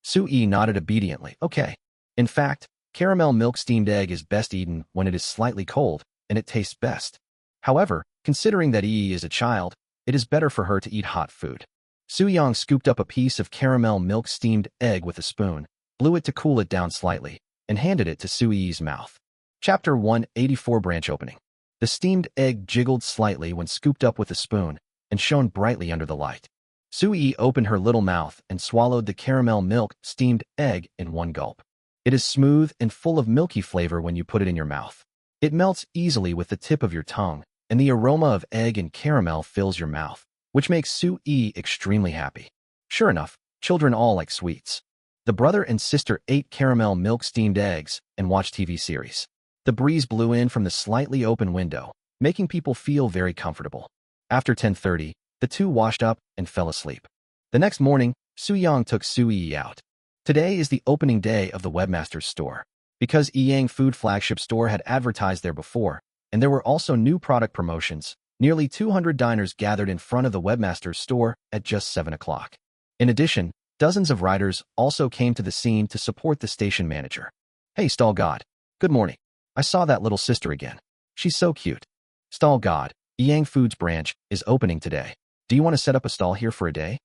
Soo-yi nodded obediently. Okay. In fact, caramel milk steamed egg is best eaten when it is slightly cold, and it tastes best. However, considering that is a child, it is better for her to eat hot food. Soo-young scooped up a piece of caramel milk steamed egg with a spoon, blew it to cool it down slightly, and handed it to Soo-yi's mouth. Chapter 184 Branch Opening. The steamed egg jiggled slightly when scooped up with a spoon and shone brightly under the light. Soo-yi opened her little mouth and swallowed the caramel milk steamed egg in one gulp. It is smooth and full of milky flavor when you put it in your mouth. It melts easily with the tip of your tongue, and the aroma of egg and caramel fills your mouth, which makes Soo-yi extremely happy. Sure enough, children all like sweets. The brother and sister ate caramel milk steamed eggs and watched TV series. The breeze blew in from the slightly open window, making people feel very comfortable. After 10:30, the 2 washed up and fell asleep. The next morning, Soo-young took Soo-yi out. Today is the opening day of the Webmaster's store. Because Eyang Food flagship store had advertised there before, and there were also new product promotions, nearly 200 diners gathered in front of the Webmaster's store at just 7 o'clock. In addition, dozens of riders also came to the scene to support the station manager. Hey, stall god. Good morning. I saw that little sister again. She's so cute. Stall god, Eyang Food's branch is opening today. Do you want to set up a stall here for a day?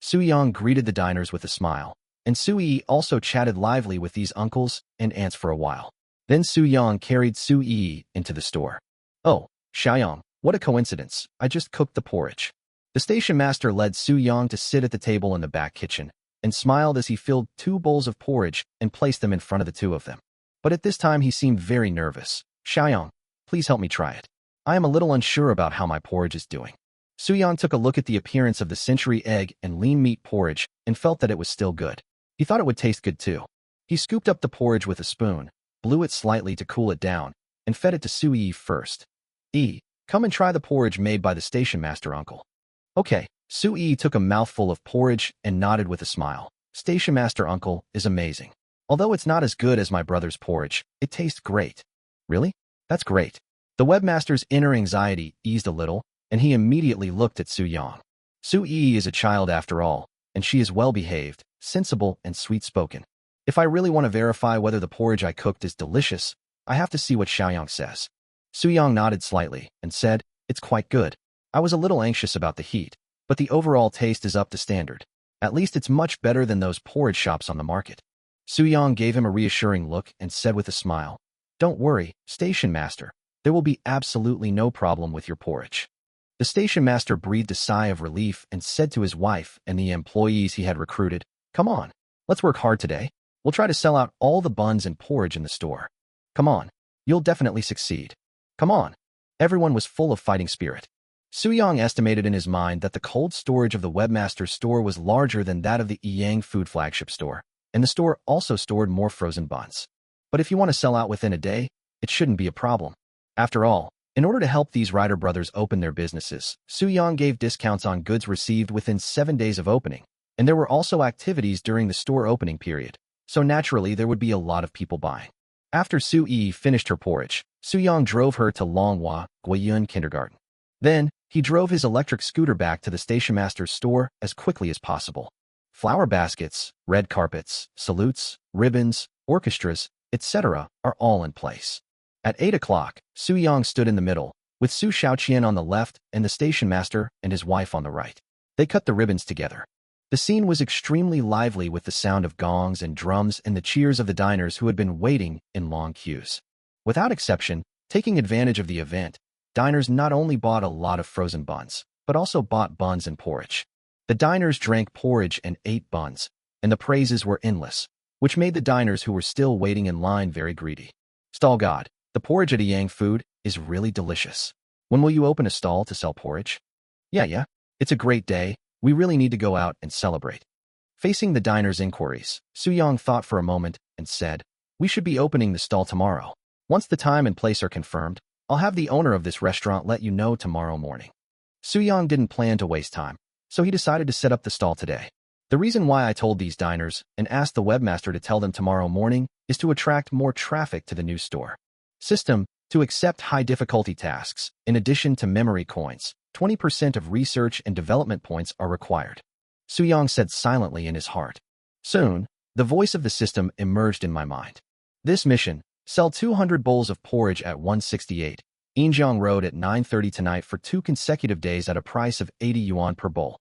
Soo-young greeted the diners with a smile, and Soo-yi also chatted lively with these uncles and aunts for a while. Then Soo-young carried Soo-yi into the store. Oh, Xiaoyang, what a coincidence. I just cooked the porridge. The station master led Soo-young to sit at the table in the back kitchen and smiled as he filled 2 bowls of porridge and placed them in front of the 2 of them. But at this time he seemed very nervous. Xiaoyang, please help me try it. I am a little unsure about how my porridge is doing. Soo-young took a look at the appearance of the century egg and lean meat porridge and felt that it was still good. He thought it would taste good too. He scooped up the porridge with a spoon, blew it slightly to cool it down, and fed it to Soo-yi first. Come and try the porridge made by the station master uncle. Okay, Soo-yi took a mouthful of porridge and nodded with a smile. Station master uncle is amazing. Although it's not as good as my brother's porridge, it tastes great. Really? That's great. The webmaster's inner anxiety eased a little, and he immediately looked at Soo-young. Soo-yi is a child after all, and she is well-behaved, sensible, and sweet-spoken. If I really want to verify whether the porridge I cooked is delicious, I have to see what Xiaoyang says. Soo-young nodded slightly and said, It's quite good. I was a little anxious about the heat, but the overall taste is up to standard. At least it's much better than those porridge shops on the market. Soo-young gave him a reassuring look and said with a smile, Don't worry, station master. There will be absolutely no problem with your porridge. The station master breathed a sigh of relief and said to his wife and the employees he had recruited, "Come on, let's work hard today. We'll try to sell out all the buns and porridge in the store. Come on, you'll definitely succeed. Come on." Everyone was full of fighting spirit. Soo-young estimated in his mind that the cold storage of the webmaster's store was larger than that of the Yang Food flagship store, and the store also stored more frozen buns. But if you want to sell out within a day, it shouldn't be a problem. After all, in order to help these Ryder brothers open their businesses, Soo-young gave discounts on goods received within 7 days of opening, and there were also activities during the store opening period, so naturally there would be a lot of people buying. After Soo-yi finished her porridge, Soo-young drove her to Longhua Guiyun Kindergarten. Then, he drove his electric scooter back to the station master's store as quickly as possible. Flower baskets, red carpets, salutes, ribbons, orchestras, etc. are all in place. At 8 o'clock, Soo-young stood in the middle, with Su Xiaoqian on the left and the station master and his wife on the right. They cut the ribbons together. The scene was extremely lively with the sound of gongs and drums and the cheers of the diners who had been waiting in long queues. Without exception, taking advantage of the event, diners not only bought a lot of frozen buns, but also bought buns and porridge. The diners drank porridge and ate buns, and the praises were endless, which made the diners who were still waiting in line very greedy. Stall God, the porridge at Yang Food is really delicious. When will you open a stall to sell porridge? Yeah. It's a great day. We really need to go out and celebrate. Facing the diner's inquiries, Soo-young thought for a moment and said, "We should be opening the stall tomorrow. Once the time and place are confirmed, I'll have the owner of this restaurant let you know tomorrow morning." Soo-young didn't plan to waste time, so he decided to set up the stall today. The reason why I told these diners and asked the webmaster to tell them tomorrow morning is to attract more traffic to the new store. System, to accept high-difficulty tasks, in addition to memory coins, 20% of research and development points are required. Soo-young said silently in his heart. Soon, the voice of the system emerged in my mind. This mission, sell 200 bowls of porridge at 168 Injiang Road at 9:30 tonight for 2 consecutive days at a price of 80 yuan per bowl.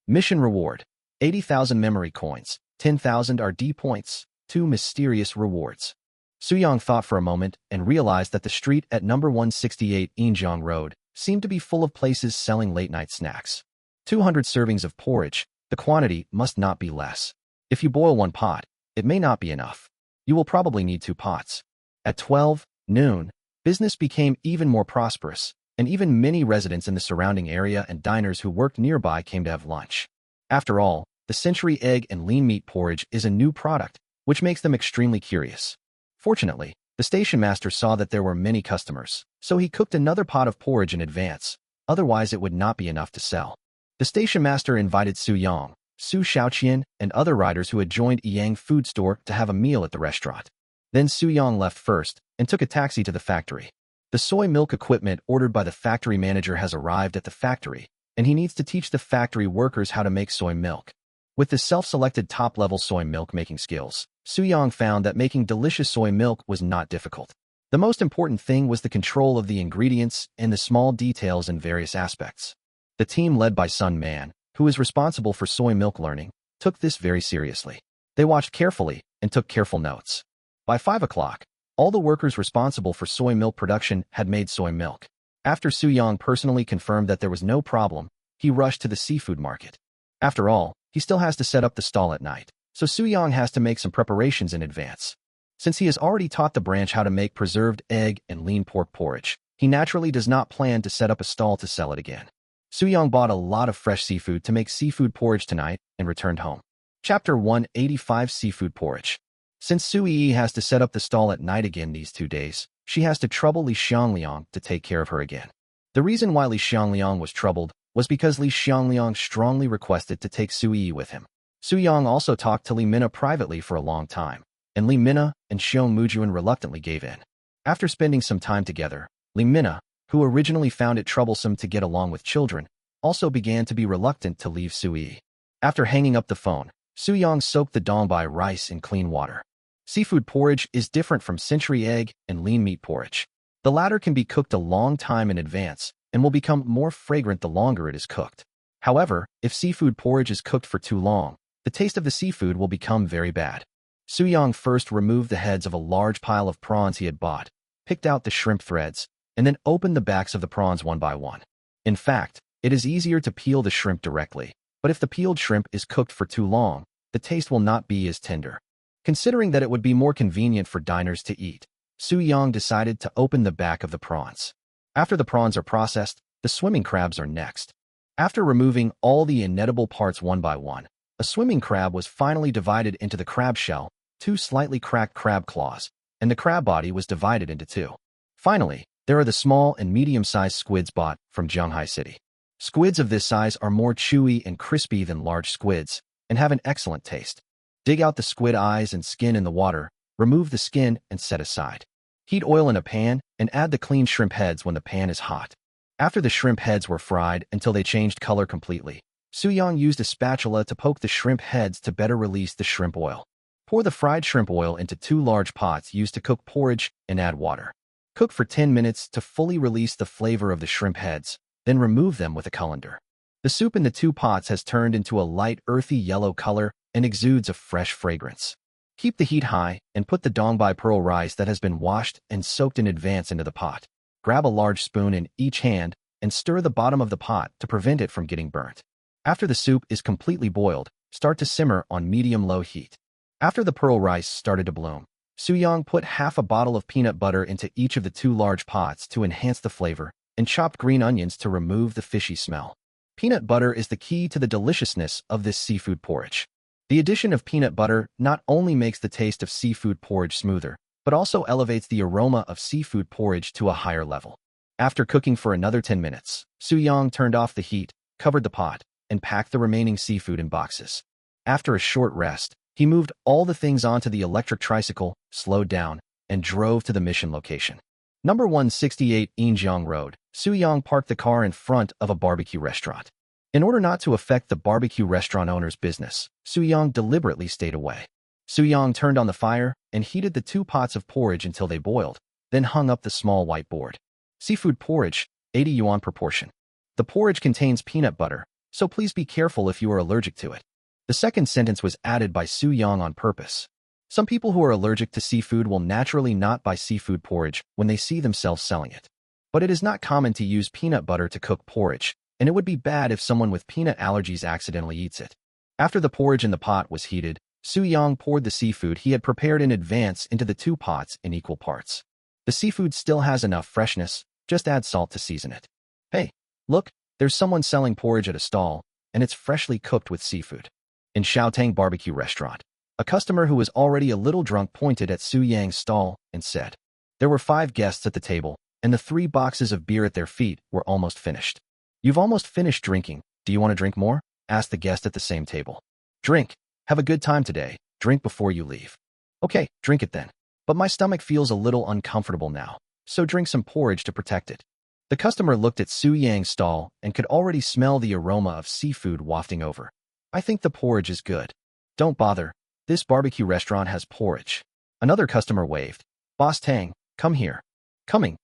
Mission reward, 80,000 memory coins, 10,000 RD points, 2 mysterious rewards. Soo-young thought for a moment and realized that the street at number 168 Injiang Road seemed to be full of places selling late-night snacks. 200 servings of porridge, the quantity must not be less. If you boil 1 pot, it may not be enough. You will probably need 2 pots. At 12 noon, business became even more prosperous, and even many residents in the surrounding area and diners who worked nearby came to have lunch. After all, the century egg and lean meat porridge is a new product, which makes them extremely curious. Fortunately, the station master saw that there were many customers, so he cooked another pot of porridge in advance, otherwise it would not be enough to sell. The station master invited Soo-young, Su Xiaoqian, and other riders who had joined Yang Food store to have a meal at the restaurant. Then Soo-young left first and took a taxi to the factory. The soy milk equipment ordered by the factory manager has arrived at the factory, and he needs to teach the factory workers how to make soy milk. With the self-selected top-level soy milk making skills, Soo-young found that making delicious soy milk was not difficult. The most important thing was the control of the ingredients and the small details in various aspects. The team led by Sun Man, who is responsible for soy milk learning, took this very seriously. They watched carefully and took careful notes. By 5 o'clock, all the workers responsible for soy milk production had made soy milk. After Soo-young personally confirmed that there was no problem, he rushed to the seafood market. After all, he still has to set up the stall at night, so Soo-young has to make some preparations in advance. Since he has already taught the branch how to make preserved egg and lean pork porridge, he naturally does not plan to set up a stall to sell it again. Soo-young bought a lot of fresh seafood to make seafood porridge tonight and returned home. Chapter 185 Seafood Porridge. Since Soo-yi has to set up the stall at night again these 2 days, she has to trouble Li Xiangliang to take care of her again. The reason why Li Xiangliang was troubled was because Li Xiangliang strongly requested to take Soo-yi with him. Soo-young also talked to Li Minna privately for a long time, and Li Minna and Xiong Mujuan reluctantly gave in. After spending some time together, Li Minna, who originally found it troublesome to get along with children, also began to be reluctant to leave Soo-yi. After hanging up the phone, Soo-young soaked the dongbei rice in clean water. Seafood porridge is different from century egg and lean meat porridge. The latter can be cooked a long time in advance and will become more fragrant the longer it is cooked. However, if seafood porridge is cooked for too long, the taste of the seafood will become very bad. Soo-young first removed the heads of a large pile of prawns he had bought, picked out the shrimp threads, and then opened the backs of the prawns one by one. In fact, it is easier to peel the shrimp directly, but if the peeled shrimp is cooked for too long, the taste will not be as tender. Considering that it would be more convenient for diners to eat, Soo-young decided to open the back of the prawns. After the prawns are processed, the swimming crabs are next. After removing all the inedible parts one by one, a swimming crab was finally divided into the crab shell, 2 slightly cracked crab claws, and the crab body was divided into 2. Finally, there are the small and medium-sized squids bought from Zhonghai City. Squids of this size are more chewy and crispy than large squids and have an excellent taste. Dig out the squid eyes and skin in the water, remove the skin and set aside. Heat oil in a pan and add the clean shrimp heads when the pan is hot. After the shrimp heads were fried until they changed color completely, Soo-young used a spatula to poke the shrimp heads to better release the shrimp oil. Pour the fried shrimp oil into 2 large pots used to cook porridge and add water. Cook for 10 minutes to fully release the flavor of the shrimp heads, then remove them with a colander. The soup in the 2 pots has turned into a light earthy yellow color and exudes a fresh fragrance. Keep the heat high and put the dongbei pearl rice that has been washed and soaked in advance into the pot. Grab a large spoon in each hand and stir the bottom of the pot to prevent it from getting burnt. After the soup is completely boiled, start to simmer on medium-low heat. After the pearl rice started to bloom, Soo-young put half a bottle of peanut butter into each of the 2 large pots to enhance the flavor and chopped green onions to remove the fishy smell. Peanut butter is the key to the deliciousness of this seafood porridge. The addition of peanut butter not only makes the taste of seafood porridge smoother, but also elevates the aroma of seafood porridge to a higher level. After cooking for another 10 minutes, Soo-young turned off the heat, covered the pot, and packed the remaining seafood in boxes. After a short rest, he moved all the things onto the electric tricycle, slowed down, and drove to the mission location. Number 168 Injiang Road, Soo-young parked the car in front of a barbecue restaurant. In order not to affect the barbecue restaurant owner's business, Soo-young deliberately stayed away. Soo-young turned on the fire and heated the 2 pots of porridge until they boiled, then hung up the small white board. Seafood porridge, 80 yuan per portion. The porridge contains peanut butter, so please be careful if you are allergic to it. The second sentence was added by Soo-young on purpose. Some people who are allergic to seafood will naturally not buy seafood porridge when they see themselves selling it. But it is not common to use peanut butter to cook porridge, and it would be bad if someone with peanut allergies accidentally eats it. After the porridge in the pot was heated, Soo-young poured the seafood he had prepared in advance into the 2 pots in equal parts. The seafood still has enough freshness, just add salt to season it. Hey, look, there's someone selling porridge at a stall, and it's freshly cooked with seafood. In Xiaotang Barbecue Restaurant, a customer who was already a little drunk pointed at Soo-young's stall and said, "There were 5 guests at the table, and the 3 boxes of beer at their feet were almost finished." "You've almost finished drinking. Do you want to drink more?" asked the guest at the same table. "Drink. Have a good time today. Drink before you leave." "Okay, drink it then. But my stomach feels a little uncomfortable now, so drink some porridge to protect it." The customer looked at Soo-young's stall and could already smell the aroma of seafood wafting over. "I think the porridge is good." "Don't bother. This barbecue restaurant has porridge." Another customer waved. "Boss Tang, come here." Coming.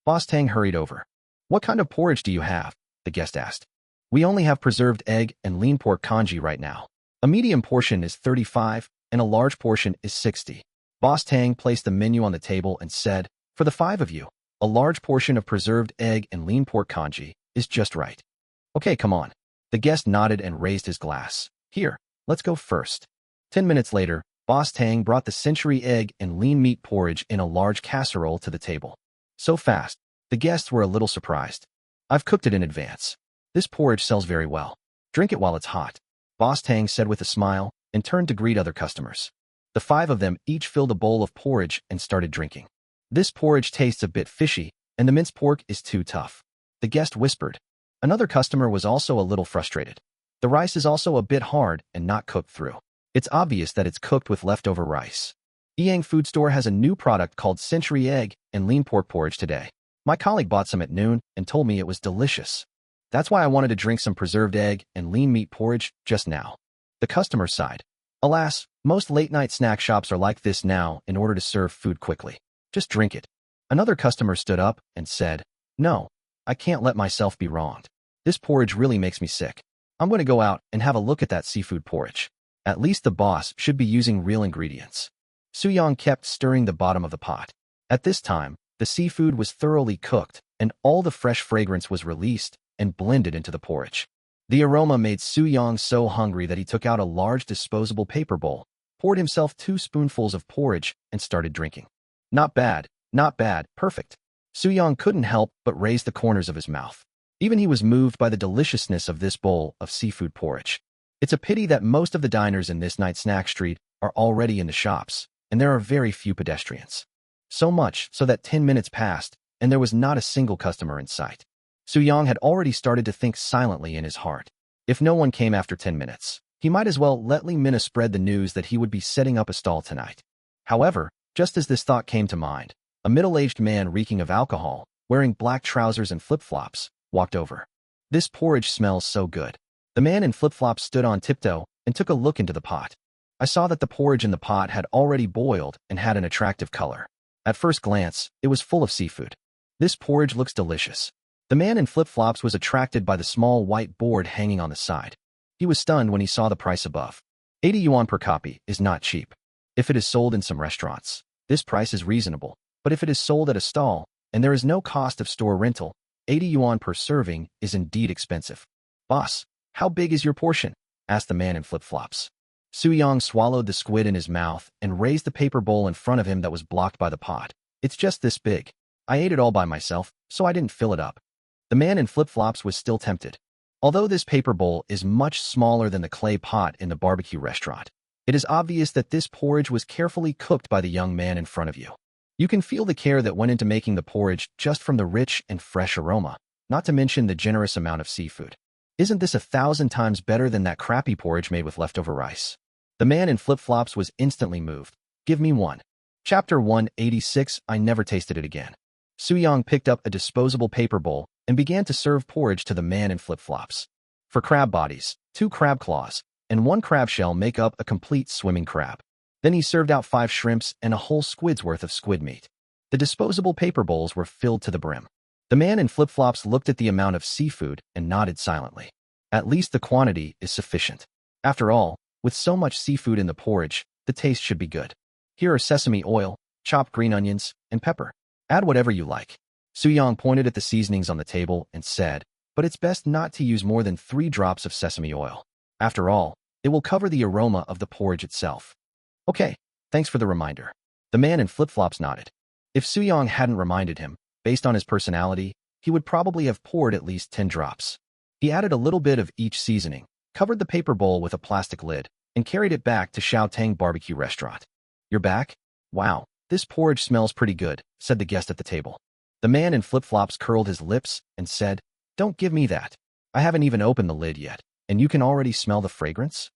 Boss Tang hurried over. "What kind of porridge do you have?" the guest asked. "We only have preserved egg and lean pork congee right now. A medium portion is 35, and a large portion is 60. Boss Tang placed the menu on the table and said, "For the 5 of you, a large portion of preserved egg and lean pork congee is just right." "Okay, come on." The guest nodded and raised his glass. "Here, let's go first." 10 minutes later, Boss Tang brought the century egg and lean meat porridge in a large casserole to the table. So fast, the guests were a little surprised. "I've cooked it in advance. This porridge sells very well. Drink it while it's hot," Boss Tang said with a smile and turned to greet other customers. The 5 of them each filled a bowl of porridge and started drinking. "This porridge tastes a bit fishy, and the minced pork is too tough," the guest whispered. Another customer was also a little frustrated. "The rice is also a bit hard and not cooked through. It's obvious that it's cooked with leftover rice." Yang Food Store has a new product called Century Egg and Lean Pork Porridge today. My colleague bought some at noon and told me it was delicious. That's why I wanted to drink some preserved egg and lean meat porridge just now. The customer sighed. "Alas, most late-night snack shops are like this now in order to serve food quickly. Just drink it." Another customer stood up and said, "No, I can't let myself be wronged. This porridge really makes me sick. I'm going to go out and have a look at that seafood porridge. At least the boss should be using real ingredients." Soo-young kept stirring the bottom of the pot. At this time, The seafood was thoroughly cooked, and all the fresh fragrance was released and blended into the porridge. The aroma made Soo-young so hungry that he took out a large disposable paper bowl, poured himself 2 spoonfuls of porridge, and started drinking. Not bad, perfect. Soo-young couldn't help but raise the corners of his mouth. Even he was moved by the deliciousness of this bowl of seafood porridge. It's a pity that most of the diners in this night snack street are already in the shops, and there are very few pedestrians. So much so that 10 minutes passed, and there was not a single customer in sight. Soo-young had already started to think silently in his heart. If no one came after 10 minutes, he might as well let Lee Mina spread the news that he would be setting up a stall tonight. However, just as this thought came to mind, a middle-aged man reeking of alcohol, wearing black trousers and flip-flops, walked over. This porridge smells so good. The man in flip-flops stood on tiptoe and took a look into the pot. I saw that the porridge in the pot had already boiled and had an attractive color. At first glance, it was full of seafood. This porridge looks delicious. The man in flip-flops was attracted by the small white board hanging on the side. He was stunned when he saw the price above. 80 yuan per copy is not cheap. If it is sold in some restaurants, this price is reasonable, but if it is sold at a stall, and there is no cost of store rental, 80 yuan per serving is indeed expensive. Boss, how big is your portion? Asked the man in flip-flops. Soo-young swallowed the squid in his mouth and raised the paper bowl in front of him that was blocked by the pot. It's just this big. I ate it all by myself, so I didn't fill it up. The man in flip-flops was still tempted. Although this paper bowl is much smaller than the clay pot in the barbecue restaurant, it is obvious that this porridge was carefully cooked by the young man in front of you. You can feel the care that went into making the porridge just from the rich and fresh aroma, not to mention the generous amount of seafood. Isn't this 1,000 times better than that crappy porridge made with leftover rice? The man in flip-flops was instantly moved. Give me one. Chapter 186, I never tasted it again. Soo-young picked up a disposable paper bowl and began to serve porridge to the man in flip-flops. For crab bodies, 2 crab claws, and 1 crab shell make up a complete swimming crab. Then he served out 5 shrimps and a whole squid's worth of squid meat. The disposable paper bowls were filled to the brim. The man in flip-flops looked at the amount of seafood and nodded silently. At least the quantity is sufficient. After all, with so much seafood in the porridge, the taste should be good. Here are sesame oil, chopped green onions, and pepper. Add whatever you like. Soo-young pointed at the seasonings on the table and said, but it's best not to use more than 3 drops of sesame oil. After all, it will cover the aroma of the porridge itself. Okay, thanks for the reminder. The man in flip-flops nodded. If Soo-young hadn't reminded him, based on his personality, he would probably have poured at least 10 drops. He added a little bit of each seasoning, covered the paper bowl with a plastic lid, and carried it back to Xiaotang Barbecue Restaurant. You're back? Wow, this porridge smells pretty good, said the guest at the table. The man in flip-flops curled his lips and said, Don't give me that. I haven't even opened the lid yet, and you can already smell the fragrance?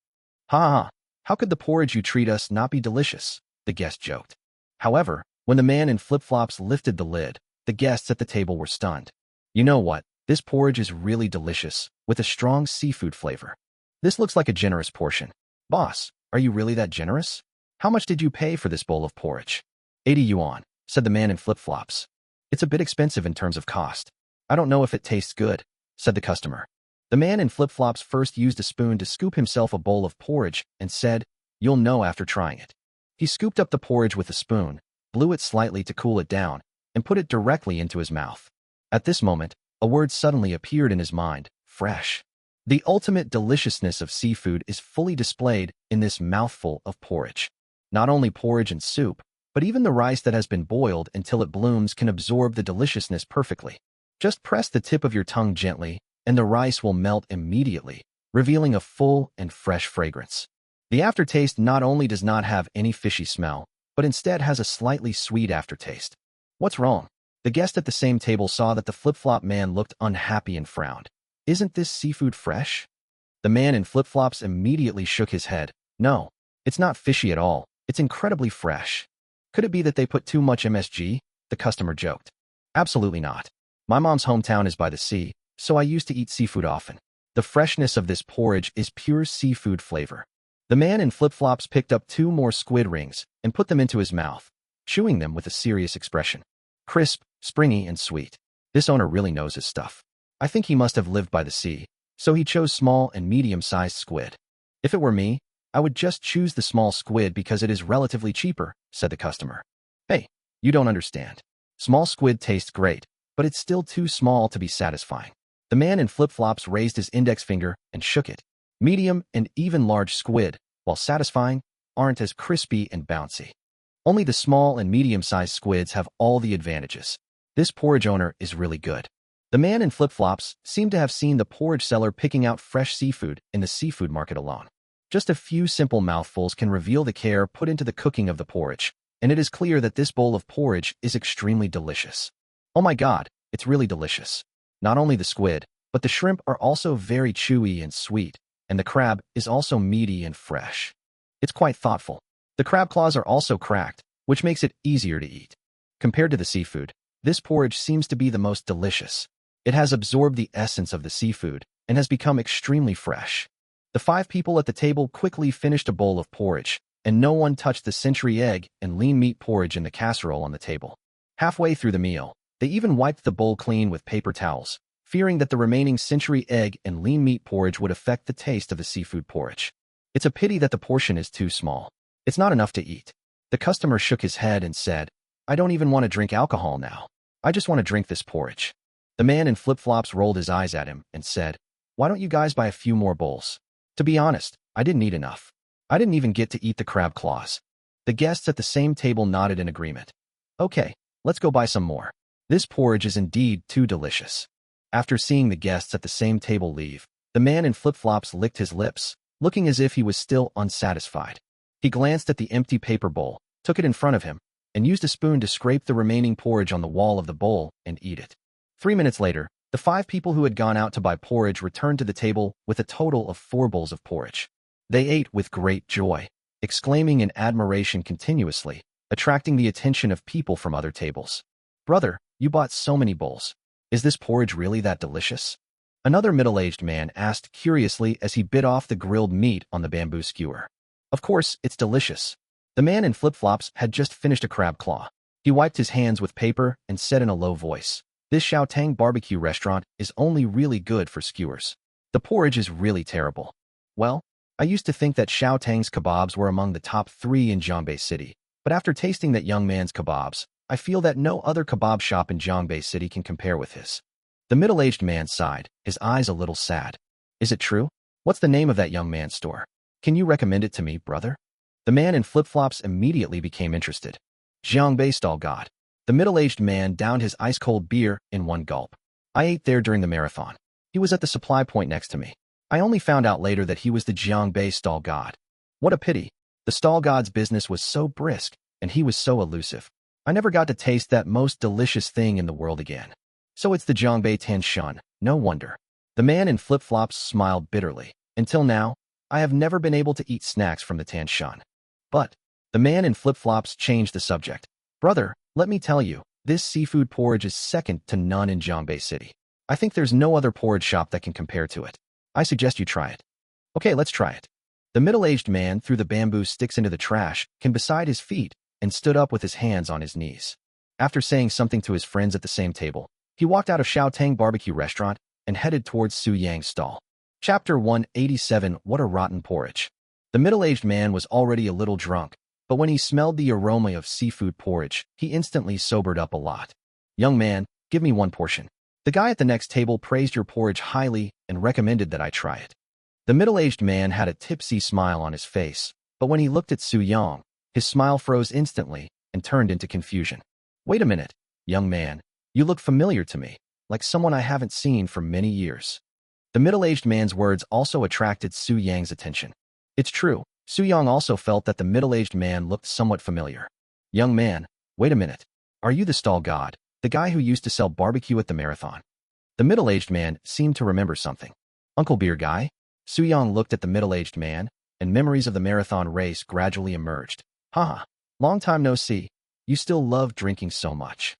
Ha ha, how could the porridge you treat us not be delicious? The guest joked. However, when the man in flip-flops lifted the lid, the guests at the table were stunned. You know what? This porridge is really delicious, with a strong seafood flavor. This looks like a generous portion. Boss, are you really that generous? How much did you pay for this bowl of porridge? 80 yuan, said the man in flip-flops. It's a bit expensive in terms of cost. I don't know if it tastes good, said the customer. The man in flip-flops first used a spoon to scoop himself a bowl of porridge and said, You'll know after trying it. He scooped up the porridge with a spoon, blew it slightly to cool it down, and put it directly into his mouth. At this moment, a word suddenly appeared in his mind, fresh. The ultimate deliciousness of seafood is fully displayed in this mouthful of porridge. Not only porridge and soup, but even the rice that has been boiled until it blooms can absorb the deliciousness perfectly. Just press the tip of your tongue gently, and the rice will melt immediately, revealing a full and fresh fragrance. The aftertaste not only does not have any fishy smell, but instead has a slightly sweet aftertaste. What's wrong? The guest at the same table saw that the flip-flop man looked unhappy and frowned. Isn't this seafood fresh? The man in flip-flops immediately shook his head. No, it's not fishy at all. It's incredibly fresh. Could it be that they put too much MSG? The customer joked. Absolutely not. My mom's hometown is by the sea, so I used to eat seafood often. The freshness of this porridge is pure seafood flavor. The man in flip-flops picked up 2 more squid rings and put them into his mouth, chewing them with a serious expression. Crisp, springy, and sweet. This owner really knows his stuff. I think he must have lived by the sea, so he chose small and medium-sized squid. If it were me, I would just choose the small squid because it is relatively cheaper, said the customer. Hey, you don't understand. Small squid tastes great, but it's still too small to be satisfying. The man in flip-flops raised his index finger and shook it. Medium and even large squid, while satisfying, aren't as crispy and bouncy. Only the small and medium-sized squids have all the advantages. This porridge owner is really good. The man in flip-flops seemed to have seen the porridge seller picking out fresh seafood in the seafood market alone. Just a few simple mouthfuls can reveal the care put into the cooking of the porridge, and it is clear that this bowl of porridge is extremely delicious. Oh my god, it's really delicious. Not only the squid, but the shrimp are also very chewy and sweet, and the crab is also meaty and fresh. It's quite thoughtful. The crab claws are also cracked, which makes it easier to eat. Compared to the seafood, this porridge seems to be the most delicious. It has absorbed the essence of the seafood and has become extremely fresh. The 5 people at the table quickly finished a bowl of porridge, and no one touched the century egg and lean meat porridge in the casserole on the table. Halfway through the meal, they even wiped the bowl clean with paper towels, fearing that the remaining century egg and lean meat porridge would affect the taste of the seafood porridge. It's a pity that the portion is too small. It's not enough to eat. The customer shook his head and said, "I don't even want to drink alcohol now. I just want to drink this porridge." The man in flip-flops rolled his eyes at him and said, "Why don't you guys buy a few more bowls?" To be honest, I didn't eat enough. I didn't even get to eat the crab claws. The guests at the same table nodded in agreement. Okay, let's go buy some more. This porridge is indeed too delicious. After seeing the guests at the same table leave, the man in flip-flops licked his lips, looking as if he was still unsatisfied. He glanced at the empty paper bowl, took it in front of him, and used a spoon to scrape the remaining porridge on the wall of the bowl and eat it. 3 minutes later, the 5 people who had gone out to buy porridge returned to the table with a total of 4 bowls of porridge. They ate with great joy, exclaiming in admiration continuously, attracting the attention of people from other tables. "Brother, you bought so many bowls. Is this porridge really that delicious?" Another middle-aged man asked curiously as he bit off the grilled meat on the bamboo skewer. "Of course, it's delicious." The man in flip-flops had just finished a crab claw. He wiped his hands with paper and said in a low voice, "This Xiaotang barbecue restaurant is only really good for skewers. The porridge is really terrible." Well, I used to think that Xiaotang's kebabs were among the top 3 in Jiangbei City, but after tasting that young man's kebabs, I feel that no other kebab shop in Jiangbei City can compare with his. The middle-aged man sighed, his eyes a little sad. "Is it true? What's the name of that young man's store? Can you recommend it to me, brother?" The man in flip-flops immediately became interested. "Jiangbei Stall God." The middle-aged man downed his ice-cold beer in one gulp. "I ate there during the marathon. He was at the supply point next to me. I only found out later that he was the Jiangbei Stall God. What a pity. The stall god's business was so brisk, and he was so elusive. I never got to taste that most delicious thing in the world again. So it's the Jiangbei Tianshun, no wonder." The man in flip-flops smiled bitterly. "Until now, I have never been able to eat snacks from the Tianshun." But the man in flip-flops changed the subject. "Brother, let me tell you, this seafood porridge is second to none in Jiangbei City. I think there's no other porridge shop that can compare to it. I suggest you try it." "Okay, let's try it." The middle-aged man threw the bamboo sticks into the trash can beside his feet and stood up with his hands on his knees. After saying something to his friends at the same table, he walked out of Xiaotang barbecue restaurant and headed towards Su Yang's stall. Chapter 187. What a rotten porridge. The middle-aged man was already a little drunk, but when he smelled the aroma of seafood porridge, he instantly sobered up a lot. "Young man, give me 1 portion. The guy at the next table praised your porridge highly and recommended that I try it." The middle-aged man had a tipsy smile on his face, but when he looked at Su Yang, his smile froze instantly and turned into confusion. "Wait a minute, young man. You look familiar to me, like someone I haven't seen for many years." The middle-aged man's words also attracted Su Yang's attention. It's true, Su Yang also felt that the middle-aged man looked somewhat familiar. "Young man, wait a minute. Are you the stall god, the guy who used to sell barbecue at the marathon?" The middle-aged man seemed to remember something. "Uncle Beer Guy?" Su Yang looked at the middle-aged man, and memories of the marathon race gradually emerged. "Haha, long time no see. You still love drinking so much."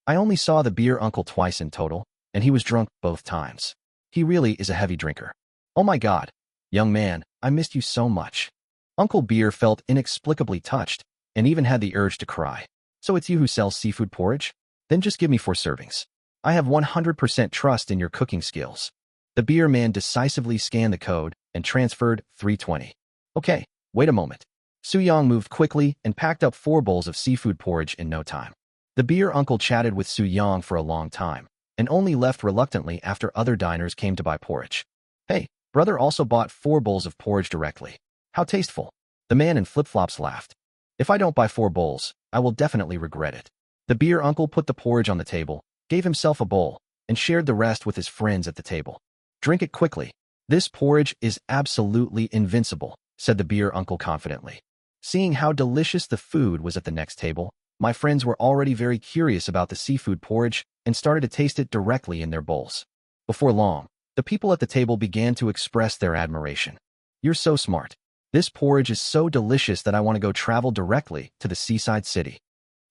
"I only saw the beer uncle twice in total, and he was drunk both times. He really is a heavy drinker." "Oh my god, young man, I missed you so much." Uncle Beer felt inexplicably touched, and even had the urge to cry. "So it's you who sells seafood porridge? Then just give me 4 servings. I have 100% trust in your cooking skills." The beer man decisively scanned the code and transferred 320. "Okay, wait a moment." Su Yang moved quickly and packed up 4 bowls of seafood porridge in no time. The beer uncle chatted with Su Yang for a long time, and only left reluctantly after other diners came to buy porridge. Hey, brother also bought 4 bowls of porridge directly. How tasteful. The man in flip-flops laughed. If I don't buy 4 bowls, I will definitely regret it. The beer uncle put the porridge on the table, gave himself a bowl, and shared the rest with his friends at the table. Drink it quickly. This porridge is absolutely invincible, said the beer uncle confidently. Seeing how delicious the food was at the next table, my friends were already very curious about the seafood porridge and started to taste it directly in their bowls. Before long, the people at the table began to express their admiration. You're so smart. This porridge is so delicious that I want to go travel directly to the seaside city.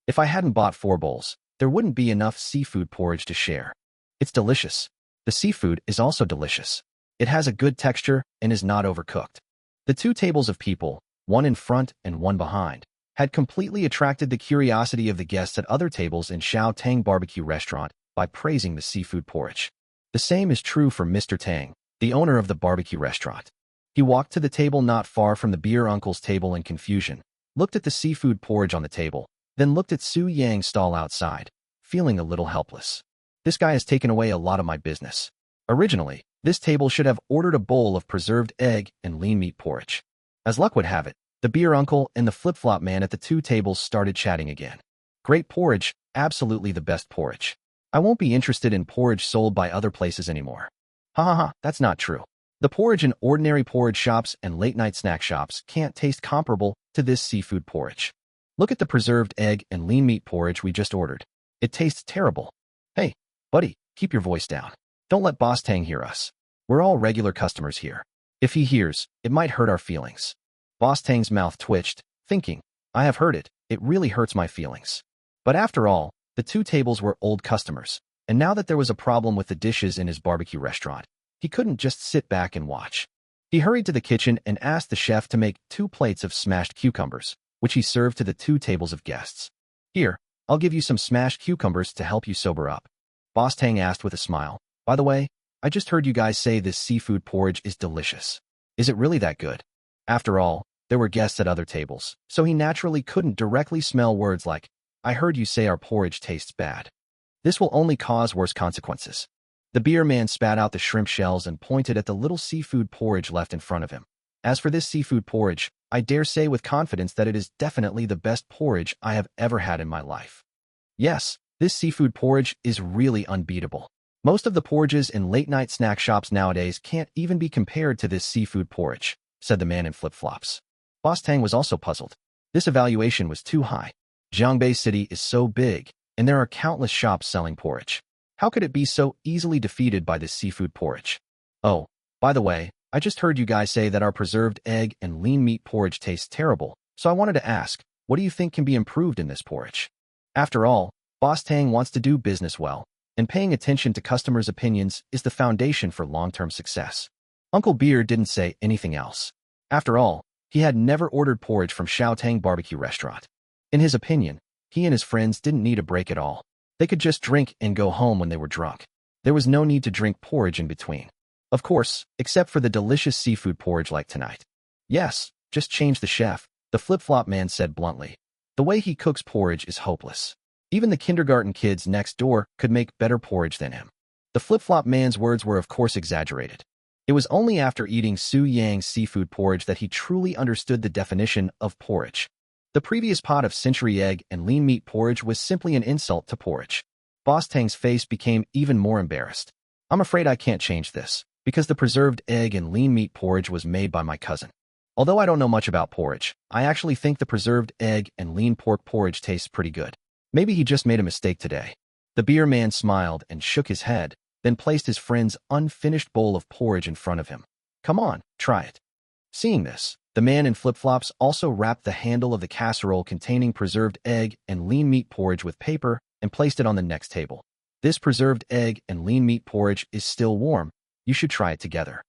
If I hadn't bought 4 bowls, there wouldn't be enough seafood porridge to share. It's delicious. The seafood is also delicious. It has a good texture and is not overcooked. The 2 tables of people, one in front and one behind, had completely attracted the curiosity of the guests at other tables in Xiao Tang barbecue restaurant by praising the seafood porridge. The same is true for Mr. Tang, the owner of the barbecue restaurant. He walked to the table not far from the beer uncle's table in confusion, looked at the seafood porridge on the table, then looked at Su Yang's stall outside, feeling a little helpless. This guy has taken away a lot of my business. Originally, this table should have ordered a bowl of preserved egg and lean meat porridge. As luck would have it, the beer uncle and the flip-flop man at the 2 tables started chatting again. Great porridge, absolutely the best porridge. I won't be interested in porridge sold by other places anymore. Ha ha ha, that's not true. The porridge in ordinary porridge shops and late-night snack shops can't taste comparable to this seafood porridge. Look at the preserved egg and lean meat porridge we just ordered. It tastes terrible. Hey, buddy, keep your voice down. Don't let Boss Tang hear us. We're all regular customers here. If he hears, it might hurt our feelings. Boss Tang's mouth twitched, thinking, I have heard it, it really hurts my feelings. But after all, the 2 tables were old customers, and now that there was a problem with the dishes in his barbecue restaurant, he couldn't just sit back and watch. He hurried to the kitchen and asked the chef to make 2 plates of smashed cucumbers, which he served to the 2 tables of guests. Here, I'll give you some smashed cucumbers to help you sober up. Boss Tang asked with a smile. By the way, I just heard you guys say this seafood porridge is delicious. Is it really that good? After all, there were guests at other tables, so he naturally couldn't directly smell words like, I heard you say our porridge tastes bad. This will only cause worse consequences. The beer man spat out the shrimp shells and pointed at the little seafood porridge left in front of him. As for this seafood porridge, I dare say with confidence that it is definitely the best porridge I have ever had in my life. Yes, this seafood porridge is really unbeatable. Most of the porridges in late-night snack shops nowadays can't even be compared to this seafood porridge, said the man in flip-flops. Boss Tang was also puzzled. This evaluation was too high. Jiangbei City is so big, and there are countless shops selling porridge. How could it be so easily defeated by this seafood porridge? Oh, by the way, I just heard you guys say that our preserved egg and lean meat porridge tastes terrible, so I wanted to ask, what do you think can be improved in this porridge? After all, Boss Tang wants to do business well, and paying attention to customers' opinions is the foundation for long-term success. Uncle Beer didn't say anything else. After all, he had never ordered porridge from Xiaotang barbecue restaurant. In his opinion, he and his friends didn't need a break at all. They could just drink and go home when they were drunk. There was no need to drink porridge in between. Of course, except for the delicious seafood porridge like tonight. Yes, just change the chef, the flip-flop man said bluntly. The way he cooks porridge is hopeless. Even the kindergarten kids next door could make better porridge than him. The flip-flop man's words were of course exaggerated. It was only after eating Su Yang's seafood porridge that he truly understood the definition of porridge. The previous pot of century egg and lean meat porridge was simply an insult to porridge. Boss Tang's face became even more embarrassed. I'm afraid I can't change this, because the preserved egg and lean meat porridge was made by my cousin. Although I don't know much about porridge, I actually think the preserved egg and lean pork porridge tastes pretty good. Maybe he just made a mistake today. The beer man smiled and shook his head, then placed his friend's unfinished bowl of porridge in front of him. Come on, try it. Seeing this, the man in flip-flops also wrapped the handle of the casserole containing preserved egg and lean meat porridge with paper and placed it on the next table. This preserved egg and lean meat porridge is still warm. You should try it together.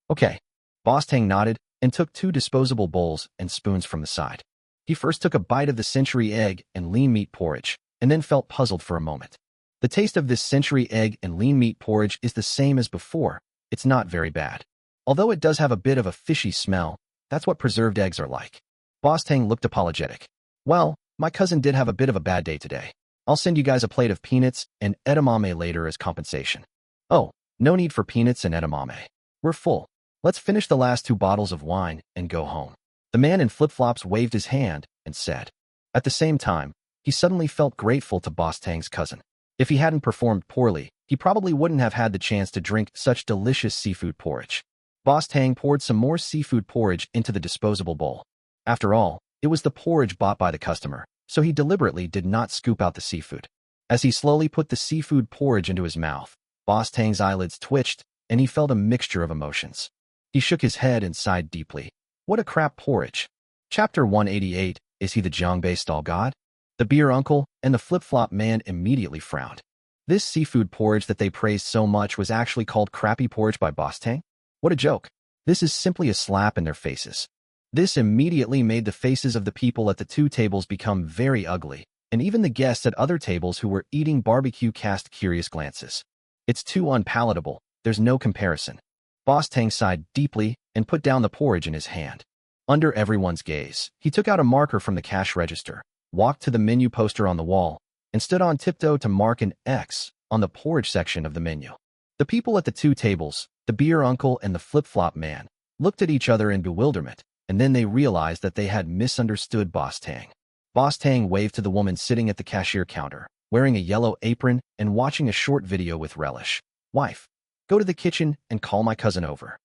Okay. Boss Tang nodded and took 2 disposable bowls and spoons from the side. He first took a bite of the century egg and lean meat porridge, and then felt puzzled for a moment. The taste of this century egg and lean meat porridge is the same as before. It's not very bad. Although it does have a bit of a fishy smell, that's what preserved eggs are like. Boss Tang looked apologetic. Well, my cousin did have a bit of a bad day today. I'll send you guys a plate of peanuts and edamame later as compensation. Oh, no need for peanuts and edamame. We're full. Let's finish the last 2 bottles of wine and go home. The man in flip-flops waved his hand and said. At the same time, he suddenly felt grateful to Boss Tang's cousin. If he hadn't performed poorly, he probably wouldn't have had the chance to drink such delicious seafood porridge. Boss Tang poured some more seafood porridge into the disposable bowl. After all, it was the porridge bought by the customer, so he deliberately did not scoop out the seafood. As he slowly put the seafood porridge into his mouth, Boss Tang's eyelids twitched, and he felt a mixture of emotions. He shook his head and sighed deeply. What a crap porridge. Chapter 188, Is he the Jongbei stall god? The beer uncle and the flip-flop man immediately frowned. This seafood porridge that they praised so much was actually called crappy porridge by Boss Tang? What a joke. This is simply a slap in their faces. This immediately made the faces of the people at the 2 tables become very ugly, and even the guests at other tables who were eating barbecue cast curious glances. It's too unpalatable. There's no comparison. Boss Tang sighed deeply and put down the porridge in his hand. Under everyone's gaze, he took out a marker from the cash register, walked to the menu poster on the wall, and stood on tiptoe to mark an X on the porridge section of the menu. The people at the 2 tables, the beer uncle and the flip-flop man, looked at each other in bewilderment, and then they realized that they had misunderstood Boss Tang. Boss Tang waved to the woman sitting at the cashier counter, wearing a yellow apron and watching a short video with relish. Wife, go to the kitchen and call my cousin over.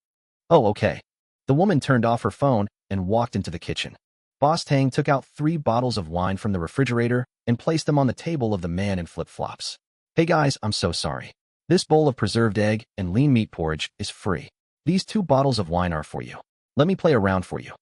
Oh, okay. The woman turned off her phone and walked into the kitchen. Boss Tang took out 3 bottles of wine from the refrigerator and placed them on the table of the man in flip-flops. Hey guys, I'm so sorry. This bowl of preserved egg and lean meat porridge is free. These 2 bottles of wine are for you. Let me play around for you.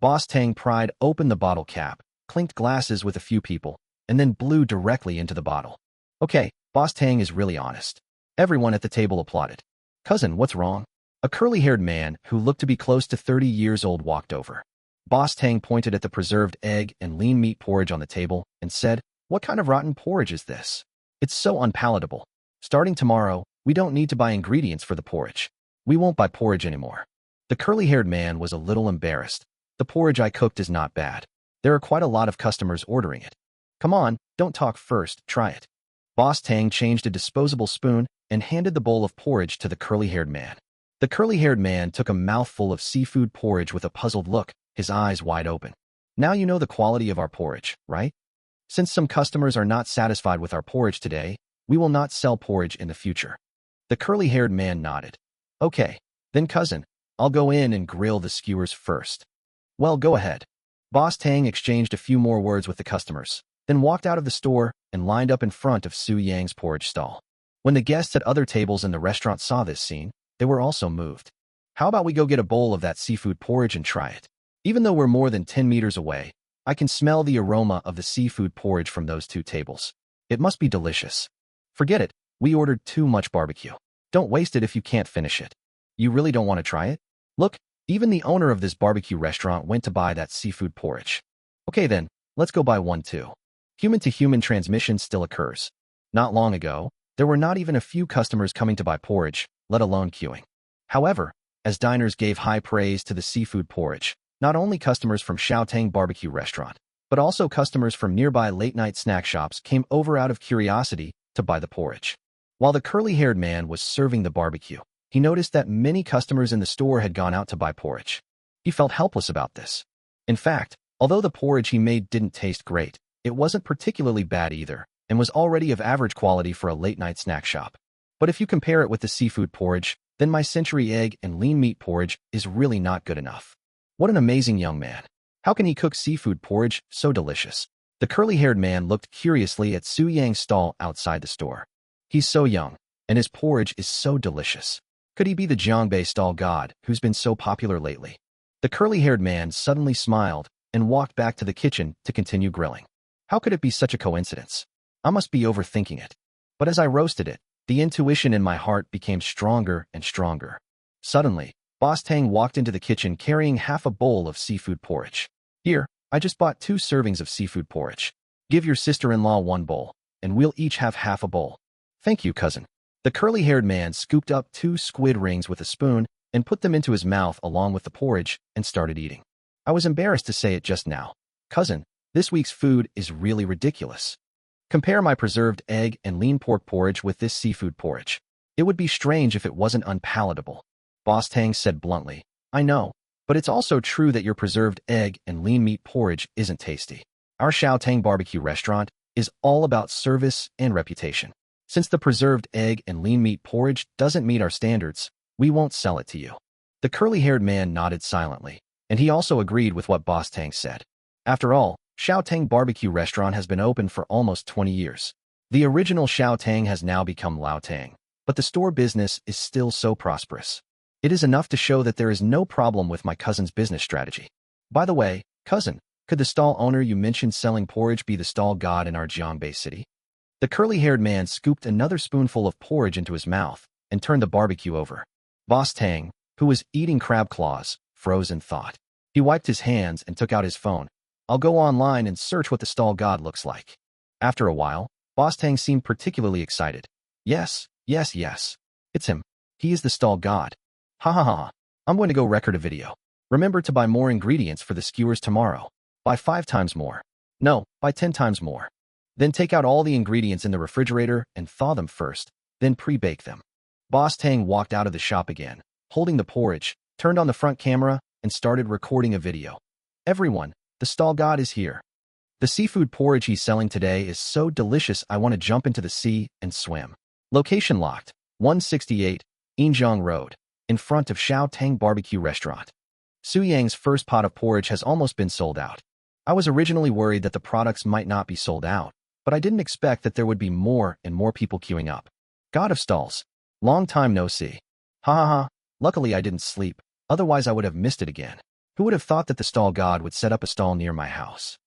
Boss Tang pried open the bottle cap, clinked glasses with a few people, and then blew directly into the bottle. Okay, Boss Tang is really honest. Everyone at the table applauded. Cousin, what's wrong? A curly-haired man who looked to be close to 30 years old walked over. Boss Tang pointed at the preserved egg and lean meat porridge on the table and said, What kind of rotten porridge is this? It's so unpalatable. Starting tomorrow, we don't need to buy ingredients for the porridge. We won't buy porridge anymore. The curly-haired man was a little embarrassed. The porridge I cooked is not bad. There are quite a lot of customers ordering it. Come on, don't talk first, try it. Boss Tang changed a disposable spoon and handed the bowl of porridge to the curly-haired man. The curly-haired man took a mouthful of seafood porridge with a puzzled look, his eyes wide open. Now you know the quality of our porridge, right? Since some customers are not satisfied with our porridge today, we will not sell porridge in the future. The curly-haired man nodded. Okay, then cousin, I'll go in and grill the skewers first. Well, go ahead. Boss Tang exchanged a few more words with the customers, then walked out of the store and lined up in front of Su Yang's porridge stall. When the guests at other tables in the restaurant saw this scene, they were also moved. How about we go get a bowl of that seafood porridge and try it? Even though we're more than 10 meters away, I can smell the aroma of the seafood porridge from those 2 tables. It must be delicious. Forget it, we ordered too much barbecue. Don't waste it if you can't finish it. You really don't want to try it? Look, even the owner of this barbecue restaurant went to buy that seafood porridge. Okay then, let's go buy one too. Human-to-human transmission still occurs. Not long ago, there were not even a few customers coming to buy porridge, let alone queuing. However, as diners gave high praise to the seafood porridge, not only customers from Xiaotang Barbecue Restaurant, but also customers from nearby late-night snack shops came over out of curiosity to buy the porridge. While the curly-haired man was serving the barbecue, he noticed that many customers in the store had gone out to buy porridge. He felt helpless about this. In fact, although the porridge he made didn't taste great, it wasn't particularly bad either, and was already of average quality for a late-night snack shop. But if you compare it with the seafood porridge, then my century egg and lean meat porridge is really not good enough. What an amazing young man. How can he cook seafood porridge so delicious? The curly-haired man looked curiously at Su Yang's stall outside the store. He's so young, and his porridge is so delicious. Could he be the Jongbei stall god who's been so popular lately? The curly-haired man suddenly smiled and walked back to the kitchen to continue grilling. How could it be such a coincidence? I must be overthinking it. But as I roasted it, the intuition in my heart became stronger and stronger. Suddenly, Boss Tang walked into the kitchen carrying half a bowl of seafood porridge. Here, I just bought 2 servings of seafood porridge. Give your sister-in-law 1 bowl, and we'll each have half a bowl. Thank you, cousin. The curly-haired man scooped up 2 squid rings with a spoon and put them into his mouth along with the porridge and started eating. I was embarrassed to say it just now. Cousin, this week's food is really ridiculous. Compare my preserved egg and lean pork porridge with this seafood porridge. It would be strange if it wasn't unpalatable. Boss Tang said bluntly. I know, but it's also true that your preserved egg and lean meat porridge isn't tasty. Our Shao Tang barbecue restaurant is all about service and reputation. Since the preserved egg and lean meat porridge doesn't meet our standards, we won't sell it to you. The curly-haired man nodded silently, and he also agreed with what Boss Tang said. After all, Shao Tang barbecue restaurant has been open for almost 20 years. The original Shao Tang has now become Lao Tang, but the store business is still so prosperous. It is enough to show that there is no problem with my cousin's business strategy. By the way, cousin, could the stall owner you mentioned selling porridge be the stall god in our Jiangbei city? The curly-haired man scooped another spoonful of porridge into his mouth and turned the barbecue over. Boss Tang, who was eating crab claws, froze in thought. He wiped his hands and took out his phone. I'll go online and search what the stall god looks like. After a while, Boss Tang seemed particularly excited. Yes. It's him. He is the stall god. Ha ha ha. I'm going to go record a video. Remember to buy more ingredients for the skewers tomorrow. Buy 5 times more. No, buy 10 times more. Then take out all the ingredients in the refrigerator and thaw them first, then pre-bake them. Boss Tang walked out of the shop again, holding the porridge, turned on the front camera, and started recording a video. Everyone, the stall god is here. The seafood porridge he's selling today is so delicious I want to jump into the sea and swim. Location locked, 168, Yinjiang Road, in front of Shao Tang Barbecue Restaurant. Su Yang's first pot of porridge has almost been sold out. I was originally worried that the products might not be sold out, but I didn't expect that there would be more and more people queuing up. God of stalls. Long time no see. Ha ha ha. Luckily I didn't sleep, otherwise I would have missed it again. Who would have thought that the stall god would set up a stall near my house?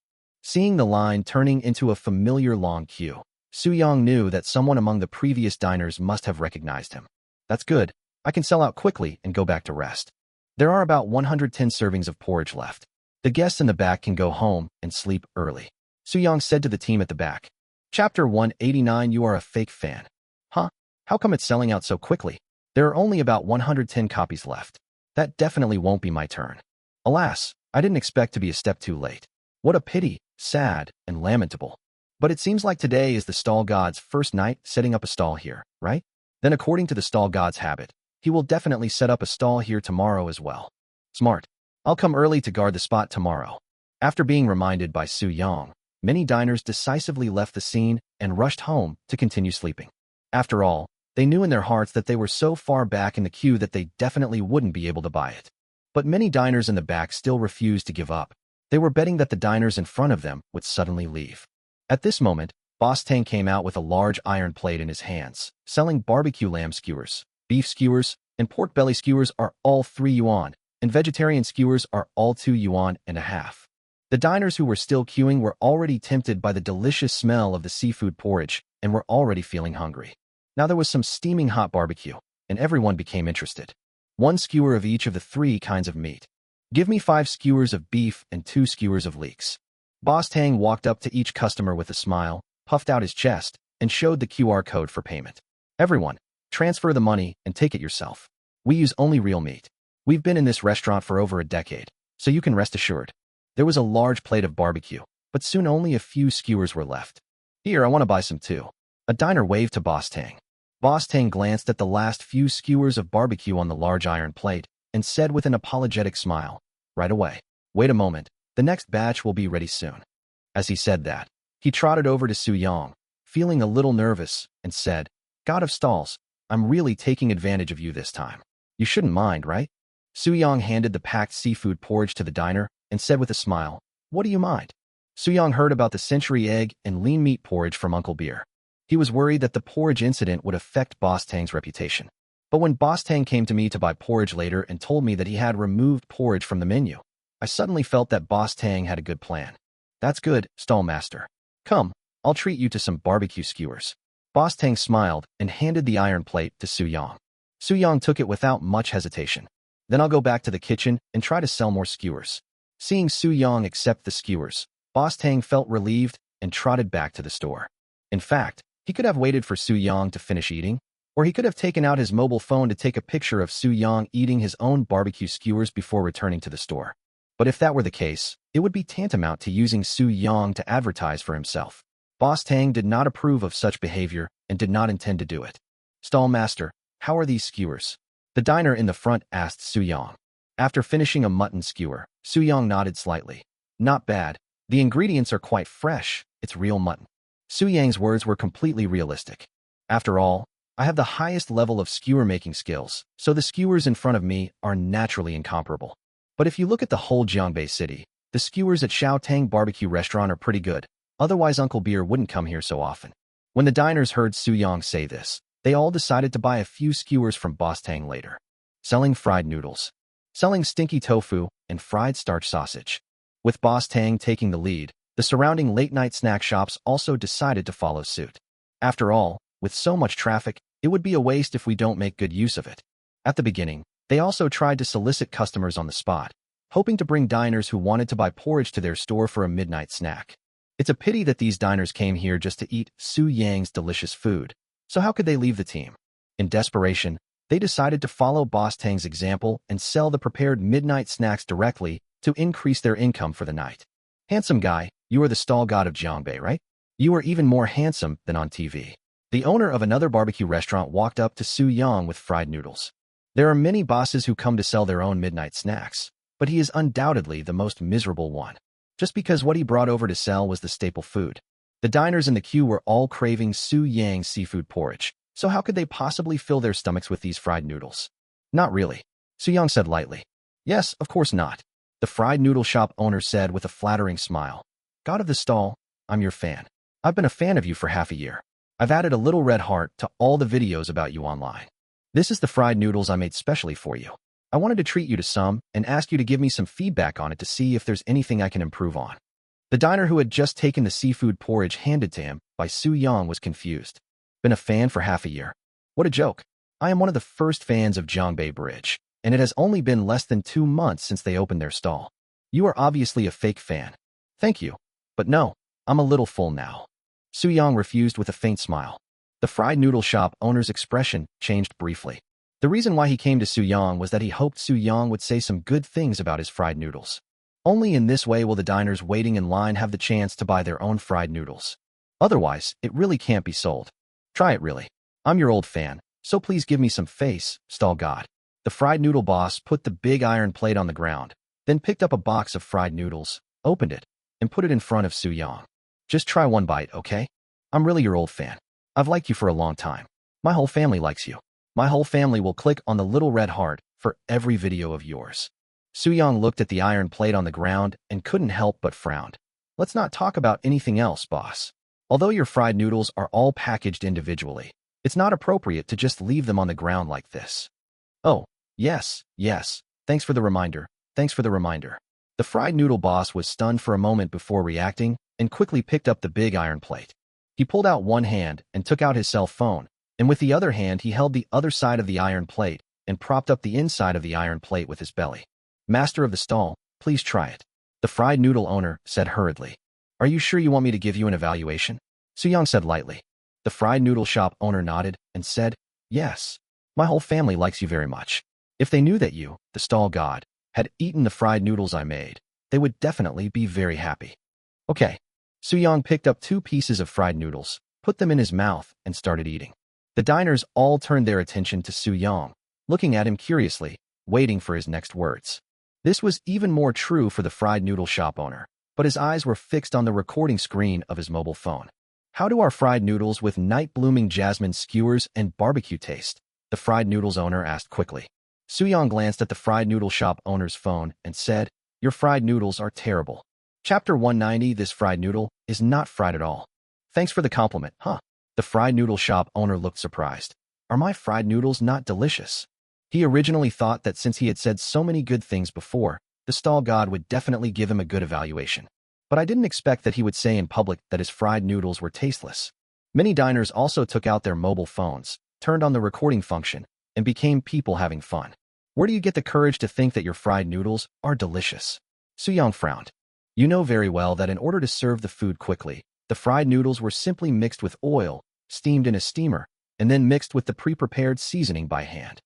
Seeing the line turning into a familiar long queue, Su Yang knew that someone among the previous diners must have recognized him. That's good. I can sell out quickly and go back to rest. There are about 110 servings of porridge left. The guests in the back can go home and sleep early. Su Yang said to the team at the back. Chapter 189. You are a fake fan. Huh? How come it's selling out so quickly? There are only about 110 copies left. That definitely won't be my turn. Alas, I didn't expect to be a step too late. What a pity, sad, and lamentable. But it seems like today is the stall god's first night setting up a stall here, right? Then according to the stall god's habit, he will definitely set up a stall here tomorrow as well. Smart. I'll come early to guard the spot tomorrow. After being reminded by Su Yang, many diners decisively left the scene and rushed home to continue sleeping. After all, they knew in their hearts that they were so far back in the queue that they definitely wouldn't be able to buy it. But many diners in the back still refused to give up. They were betting that the diners in front of them would suddenly leave. At this moment, Boss Tang came out with a large iron plate in his hands, selling barbecue lamb skewers, beef skewers, and pork belly skewers are all 3 yuan, and vegetarian skewers are all 2 yuan and a half. The diners who were still queuing were already tempted by the delicious smell of the seafood porridge and were already feeling hungry. Now there was some steaming hot barbecue, and everyone became interested. 1 skewer of each of the 3 kinds of meat. Give me 5 skewers of beef and 2 skewers of leeks. Boss Tang walked up to each customer with a smile, puffed out his chest, and showed the QR code for payment. Everyone, transfer the money and take it yourself. We use only real meat. We've been in this restaurant for over a decade, so you can rest assured. There was a large plate of barbecue, but soon only a few skewers were left. Here, I want to buy some too. A diner waved to Boss Tang. Boss Tang glanced at the last few skewers of barbecue on the large iron plate and said with an apologetic smile, right away. Wait a moment, the next batch will be ready soon. As he said that, he trotted over to Su Yang, feeling a little nervous, and said, God of stalls, I'm really taking advantage of you this time. You shouldn't mind, right? Su Yang handed the packed seafood porridge to the diner and said with a smile, what do you mind? Su Yang heard about the century egg and lean meat porridge from Uncle Beer. He was worried that the porridge incident would affect Boss Tang's reputation. But when Boss Tang came to me to buy porridge later and told me that he had removed porridge from the menu, I suddenly felt that Boss Tang had a good plan. That's good, stall master. Come, I'll treat you to some barbecue skewers. Boss Tang smiled and handed the iron plate to Su Yang. Su Yang took it without much hesitation. Then I'll go back to the kitchen and try to sell more skewers. Seeing Su Yang accept the skewers, Boss Tang felt relieved and trotted back to the store. In fact, he could have waited for Su Yang to finish eating, or he could have taken out his mobile phone to take a picture of Su Yang eating his own barbecue skewers before returning to the store. But if that were the case, it would be tantamount to using Su Yang to advertise for himself. Boss Tang did not approve of such behavior and did not intend to do it. Stall master, how are these skewers? The diner in the front asked Su Yang. After finishing a mutton skewer, Su Yang nodded slightly. Not bad. The ingredients are quite fresh. It's real mutton. Su Yang's words were completely realistic. After all, I have the highest level of skewer-making skills, so the skewers in front of me are naturally incomparable. But if you look at the whole Jiangbei city, the skewers at Xiao Tang Barbecue Restaurant are pretty good, otherwise Uncle Beer wouldn't come here so often. When the diners heard Su Yang say this, they all decided to buy a few skewers from Boss Tang later. Selling fried noodles. Selling stinky tofu and fried starch sausage. With Boss Tang taking the lead, the surrounding late-night snack shops also decided to follow suit. After all, with so much traffic, it would be a waste if we don't make good use of it. At the beginning, they also tried to solicit customers on the spot, hoping to bring diners who wanted to buy porridge to their store for a midnight snack. It's a pity that these diners came here just to eat Su Yang's delicious food, so how could they leave the team? In desperation, they decided to follow Boss Tang's example and sell the prepared midnight snacks directly to increase their income for the night. Handsome guy, you are the stall god of Jiangbei, right? You are even more handsome than on TV. The owner of another barbecue restaurant walked up to Su Yang with fried noodles. There are many bosses who come to sell their own midnight snacks, but he is undoubtedly the most miserable one, just because what he brought over to sell was the staple food. The diners in the queue were all craving Su Yang's seafood porridge, so how could they possibly fill their stomachs with these fried noodles? Not really, Su Yang said lightly. Yes, of course not, the fried noodle shop owner said with a flattering smile. God of the stall, I'm your fan. I've been a fan of you for half a year. I've added a little red heart to all the videos about you online. This is the fried noodles I made specially for you. I wanted to treat you to some and ask you to give me some feedback on it to see if there's anything I can improve on. The diner who had just taken the seafood porridge handed to him by Su Yang was confused. Been a fan for half a year. What a joke. I am one of the first fans of Jiangbei Bridge, and it has only been less than 2 months since they opened their stall. You are obviously a fake fan. Thank you. But no, I'm a little full now. Su Yang refused with a faint smile. The fried noodle shop owner's expression changed briefly. The reason why he came to Su Yang was that he hoped Su Yang would say some good things about his fried noodles. Only in this way will the diners waiting in line have the chance to buy their own fried noodles. Otherwise, it really can't be sold. Try it really. I'm your old fan, so please give me some face, stall god. The fried noodle boss put the big iron plate on the ground, then picked up a box of fried noodles, opened it, and put it in front of Su Yang. Just try one bite, okay? I'm really your old fan. I've liked you for a long time. My whole family likes you. My whole family will click on the little red heart for every video of yours. Su Yang looked at the iron plate on the ground and couldn't help but frown. Let's not talk about anything else, boss. Although your fried noodles are all packaged individually, it's not appropriate to just leave them on the ground like this. Oh, yes, thanks for the reminder, The fried noodle boss was stunned for a moment before reacting and quickly picked up the big iron plate. He pulled out one hand and took out his cell phone, and with the other hand he held the other side of the iron plate and propped up the inside of the iron plate with his belly. Master of the stall, please try it. The fried noodle owner said hurriedly. Are you sure you want me to give you an evaluation? Su Yang said lightly. The fried noodle shop owner nodded and said, yes. My whole family likes you very much. If they knew that you, the stall god, had eaten the fried noodles I made, they would definitely be very happy. Okay. Su Yang picked up 2 pieces of fried noodles, put them in his mouth, and started eating. The diners all turned their attention to Su Yang, looking at him curiously, waiting for his next words. This was even more true for the fried noodle shop owner, but his eyes were fixed on the recording screen of his mobile phone. How do our fried noodles with night-blooming jasmine skewers and barbecue taste? The fried noodles owner asked quickly. Su Yang glanced at the fried noodle shop owner's phone and said, your fried noodles are terrible. Chapter 190. This fried noodle is not fried at all. Thanks for the compliment, huh? The fried noodle shop owner looked surprised. Are my fried noodles not delicious? He originally thought that since he had said so many good things before, the stall god would definitely give him a good evaluation. But I didn't expect that he would say in public that his fried noodles were tasteless. Many diners also took out their mobile phones, turned on the recording function, and became people having fun. Where do you get the courage to think that your fried noodles are delicious? Su Yang frowned. You know very well that in order to serve the food quickly, the fried noodles were simply mixed with oil, steamed in a steamer, and then mixed with the pre-prepared seasoning by hand.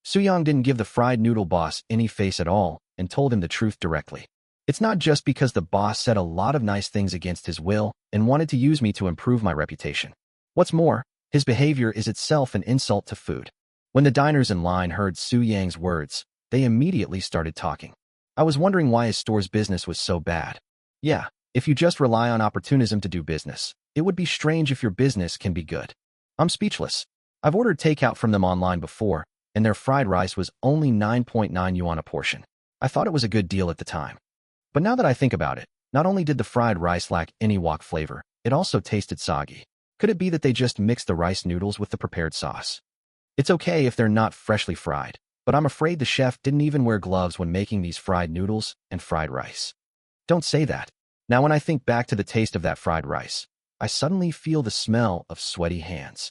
Su Yang didn't give the fried noodle boss any face at all and told him the truth directly. It's not just because the boss said a lot of nice things against his will and wanted to use me to improve my reputation. What's more, his behavior is itself an insult to food. When the diners in line heard Su Yang's words, they immediately started talking. I was wondering why his store's business was so bad. Yeah, if you just rely on opportunism to do business, it would be strange if your business can be good. I'm speechless. I've ordered takeout from them online before, and their fried rice was only 9.9 yuan a portion. I thought it was a good deal at the time. But now that I think about it, not only did the fried rice lack any wok flavor, it also tasted soggy. Could it be that they just mixed the rice noodles with the prepared sauce? It's okay if they're not freshly fried, but I'm afraid the chef didn't even wear gloves when making these fried noodles and fried rice. Don't say that. Now when I think back to the taste of that fried rice, I suddenly feel the smell of sweaty hands.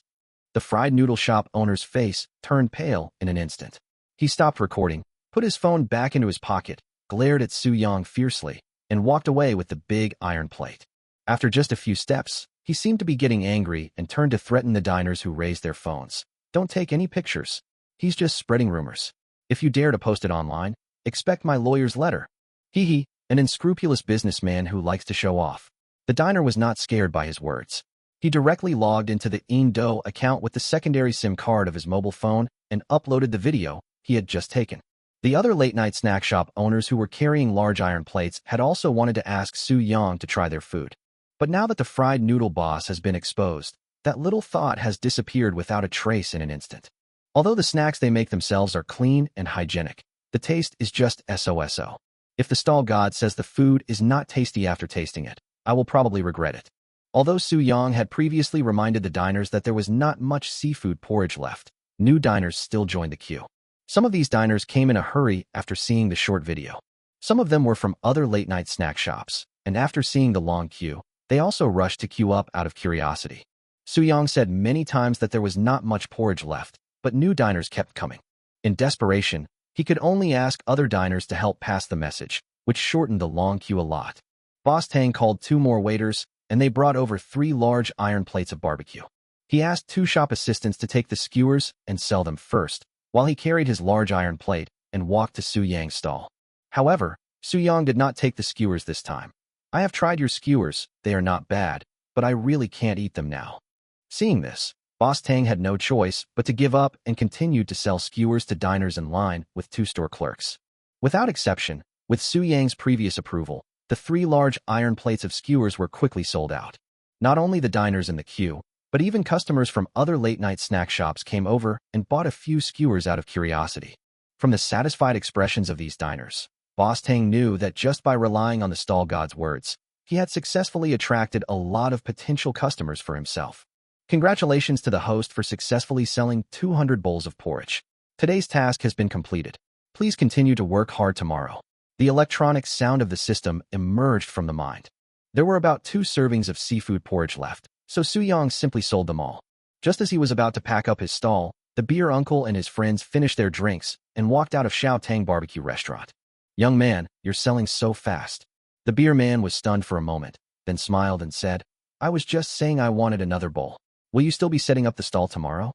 The fried noodle shop owner's face turned pale in an instant. He stopped recording, put his phone back into his pocket, glared at Su Yang fiercely, and walked away with the big iron plate. After just a few steps, he seemed to be getting angry and turned to threaten the diners who raised their phones. Don't take any pictures. He's just spreading rumors. If you dare to post it online, expect my lawyer's letter. Hee, an unscrupulous businessman who likes to show off. The diner was not scared by his words. He directly logged into the Indo account with the secondary SIM card of his mobile phone and uploaded the video he had just taken. The other late-night snack shop owners who were carrying large iron plates had also wanted to ask Su Yang to try their food. But now that the fried noodle boss has been exposed, that little thought has disappeared without a trace in an instant. Although the snacks they make themselves are clean and hygienic, the taste is just SOSO. If the stall god says the food is not tasty after tasting it, I will probably regret it. Although Su Yang had previously reminded the diners that there was not much seafood porridge left, new diners still joined the queue. Some of these diners came in a hurry after seeing the short video. Some of them were from other late-night snack shops, and after seeing the long queue, they also rushed to queue up out of curiosity. Su Yang said many times that there was not much porridge left, but new diners kept coming. In desperation, he could only ask other diners to help pass the message, which shortened the long queue a lot. Boss Tang called 2 more waiters, and they brought over 3 large iron plates of barbecue. He asked 2 shop assistants to take the skewers and sell them first, while he carried his large iron plate and walked to Su Yang's stall. However, Su Yang did not take the skewers this time. I have tried your skewers, they are not bad, but I really can't eat them now. Seeing this, Boss Tang had no choice but to give up and continued to sell skewers to diners in line with 2 store clerks. Without exception, with Su Yang's previous approval, the 3 large iron plates of skewers were quickly sold out. Not only the diners in the queue, but even customers from other late-night snack shops came over and bought a few skewers out of curiosity. From the satisfied expressions of these diners, Boss Tang knew that just by relying on the stall god's words, he had successfully attracted a lot of potential customers for himself. Congratulations to the host for successfully selling 200 bowls of porridge. Today's task has been completed. Please continue to work hard tomorrow. The electronic sound of the system emerged from the mind. There were about 2 servings of seafood porridge left, so Su Yang simply sold them all. Just as he was about to pack up his stall, the beer uncle and his friends finished their drinks and walked out of Xiao Tang barbecue restaurant. Young man, you're selling so fast. The beer man was stunned for a moment, then smiled and said, I was just saying I wanted another bowl. Will you still be setting up the stall tomorrow?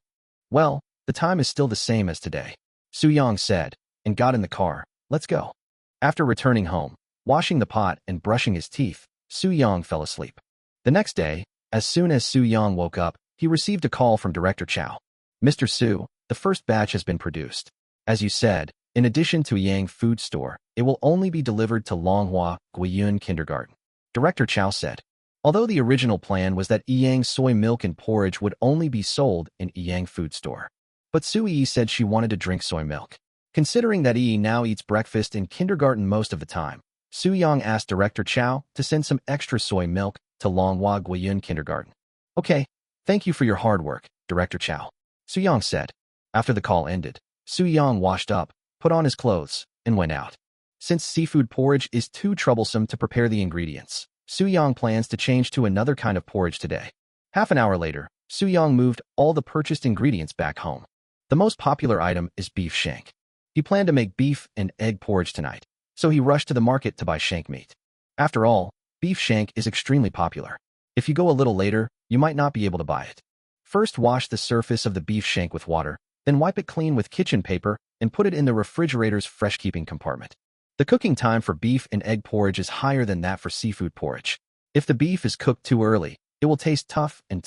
Well, the time is still the same as today, Su Yang said, and got in the car. Let's go. After returning home, washing the pot and brushing his teeth, Su Yang fell asleep. The next day, as soon as Su Yang woke up, he received a call from Director Chow. Mr. Su, the first batch has been produced. As you said, in addition to Yang Food Store, it will only be delivered to Longhua Guiyun Kindergarten. Director Chow said. Although the original plan was that Yang soy milk and porridge would only be sold in Yang Food Store. But Su Yi said she wanted to drink soy milk. Considering that Yi now eats breakfast in kindergarten most of the time, Su Yang asked Director Chow to send some extra soy milk to Longhua Guiyun Kindergarten. Okay, thank you for your hard work, Director Chow, Su Yang said. After the call ended, Su Yang washed up, put on his clothes, and went out. Since seafood porridge is too troublesome to prepare the ingredients, Su Yang plans to change to another kind of porridge today. Half an hour later, Su Yang moved all the purchased ingredients back home. The most popular item is beef shank. He planned to make beef and egg porridge tonight, so he rushed to the market to buy shank meat. After all, beef shank is extremely popular. If you go a little later, you might not be able to buy it. First, wash the surface of the beef shank with water, then wipe it clean with kitchen paper and put it in the refrigerator's fresh-keeping compartment. The cooking time for beef and egg porridge is higher than that for seafood porridge. If the beef is cooked too early, it will taste tough and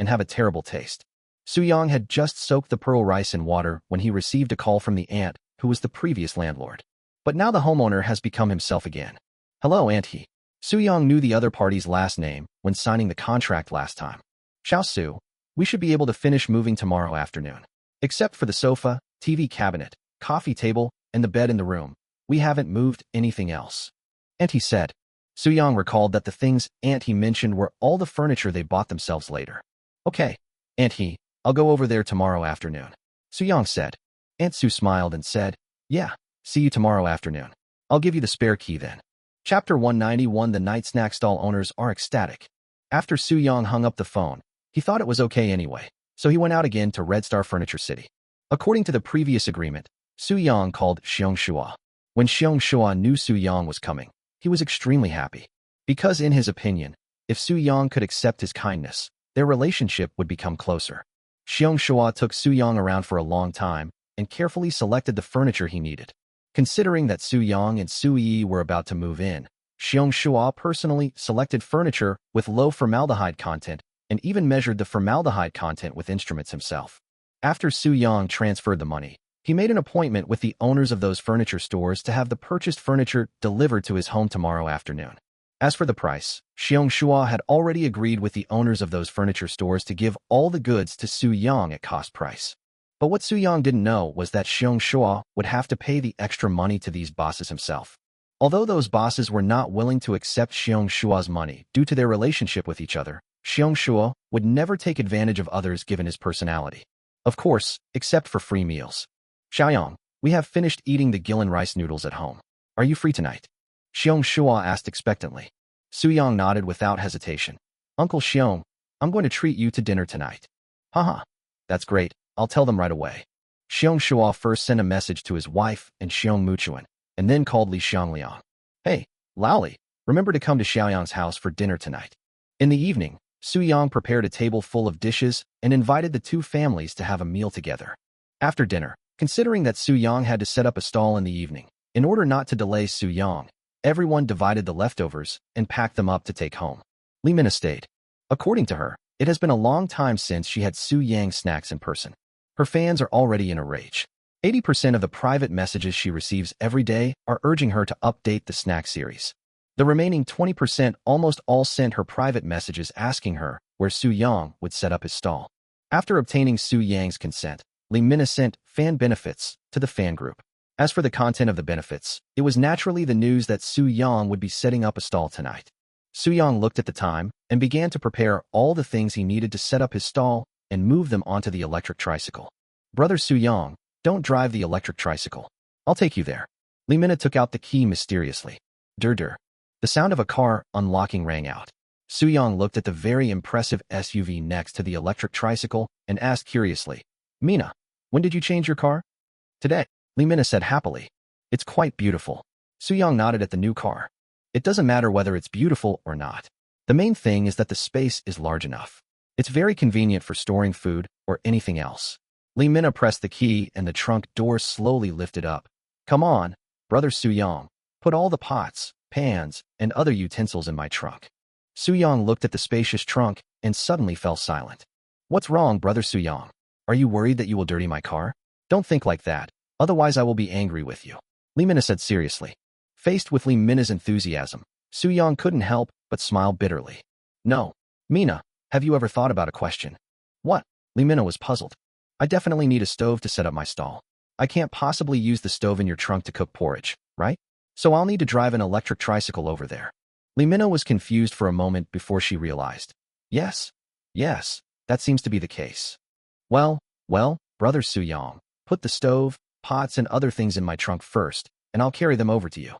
have a terrible taste. Soo-young had just soaked the pearl rice in water when he received a call from the aunt, who was the previous landlord. But now the homeowner has become himself again. Hello, Aunt He. Soo-young knew the other party's last name when signing the contract last time. Xiao Su, we should be able to finish moving tomorrow afternoon. Except for the sofa, TV cabinet, coffee table, and the bed in the room, we haven't moved anything else. Auntie said. Soo-young recalled that the things Auntie mentioned were all the furniture they bought themselves later. Okay, Auntie, I'll go over there tomorrow afternoon. Soo-young said. Aunt Soo smiled and said, yeah, see you tomorrow afternoon. I'll give you the spare key then. Chapter 191. The night snack stall owners are ecstatic. After Soo-young hung up the phone, he thought it was okay anyway, so he went out again to Red Star Furniture City. According to the previous agreement, Soo-young called Xiong Shua. When Xiong Shua knew Soo-young was coming, he was extremely happy. Because in his opinion, if Soo-young could accept his kindness, their relationship would become closer. Xiong Shua took Soo-young around for a long time and carefully selected the furniture he needed. Considering that Soo-young and Soo-yi were about to move in, Xiong Shua personally selected furniture with low formaldehyde content and even measured the formaldehyde content with instruments himself. After Soo-young transferred the money, he made an appointment with the owners of those furniture stores to have the purchased furniture delivered to his home tomorrow afternoon. As for the price, Xiong Shua had already agreed with the owners of those furniture stores to give all the goods to Soo-young at cost price. But what Soo-young didn't know was that Xiong Shua would have to pay the extra money to these bosses himself. Although those bosses were not willing to accept Xiong Shua's money due to their relationship with each other, Xiong Shua would never take advantage of others given his personality. Of course, except for free meals. Xiaoyang, we have finished eating the Gillen rice noodles at home. Are you free tonight? Xiong Shua asked expectantly. Soo-young nodded without hesitation. Uncle Xiong, I'm going to treat you to dinner tonight. Haha. That's great. I'll tell them right away. Xiong Shua first sent a message to his wife and Xiong Muchuan, and then called Li Xiangliang. Hey, Laoli, remember to come to Xiaoyang's house for dinner tonight. In the evening, Soo-young prepared a table full of dishes and invited the two families to have a meal together. After dinner, considering that Soo-young had to set up a stall in the evening, in order not to delay Soo-young, everyone divided the leftovers and packed them up to take home. Li Mina stayed. According to her, it has been a long time since she had Soo-young's snacks in person. Her fans are already in a rage. 80% of the private messages she receives every day are urging her to update the snack series. The remaining 20% almost all sent her private messages asking her where Soo-young would set up his stall. After obtaining Soo-young's consent, Li Mina sent fan benefits to the fan group. As for the content of the benefits, it was naturally the news that Soo-young would be setting up a stall tonight. Soo-young looked at the time and began to prepare all the things he needed to set up his stall and move them onto the electric tricycle. Brother Soo-young, don't drive the electric tricycle. I'll take you there. Li Mina took out the key mysteriously. Dur. The sound of a car unlocking rang out. Soo-young looked at the very impressive SUV next to the electric tricycle and asked curiously, Mina, when did you change your car? Today, Li Mina said happily. It's quite beautiful. Soo-young nodded at the new car. It doesn't matter whether it's beautiful or not. The main thing is that the space is large enough. It's very convenient for storing food or anything else. Li Mina pressed the key and the trunk door slowly lifted up. Come on, brother Soo-young, put all the pots, pans, and other utensils in my trunk. Soo-young looked at the spacious trunk and suddenly fell silent. What's wrong, brother Soo-young? Are you worried that you will dirty my car? Don't think like that, otherwise I will be angry with you. Li Mina said seriously. Faced with Li Mina's enthusiasm, Soo-young couldn't help but smile bitterly. No, Mina, have you ever thought about a question? What? Li Mina was puzzled. I definitely need a stove to set up my stall. I can't possibly use the stove in your trunk to cook porridge, right? So I'll need to drive an electric tricycle over there. Li Mina was confused for a moment before she realized. Yes, that seems to be the case. Well, brother Soo-young, put the stove, pots, and other things in my trunk first, and I'll carry them over to you.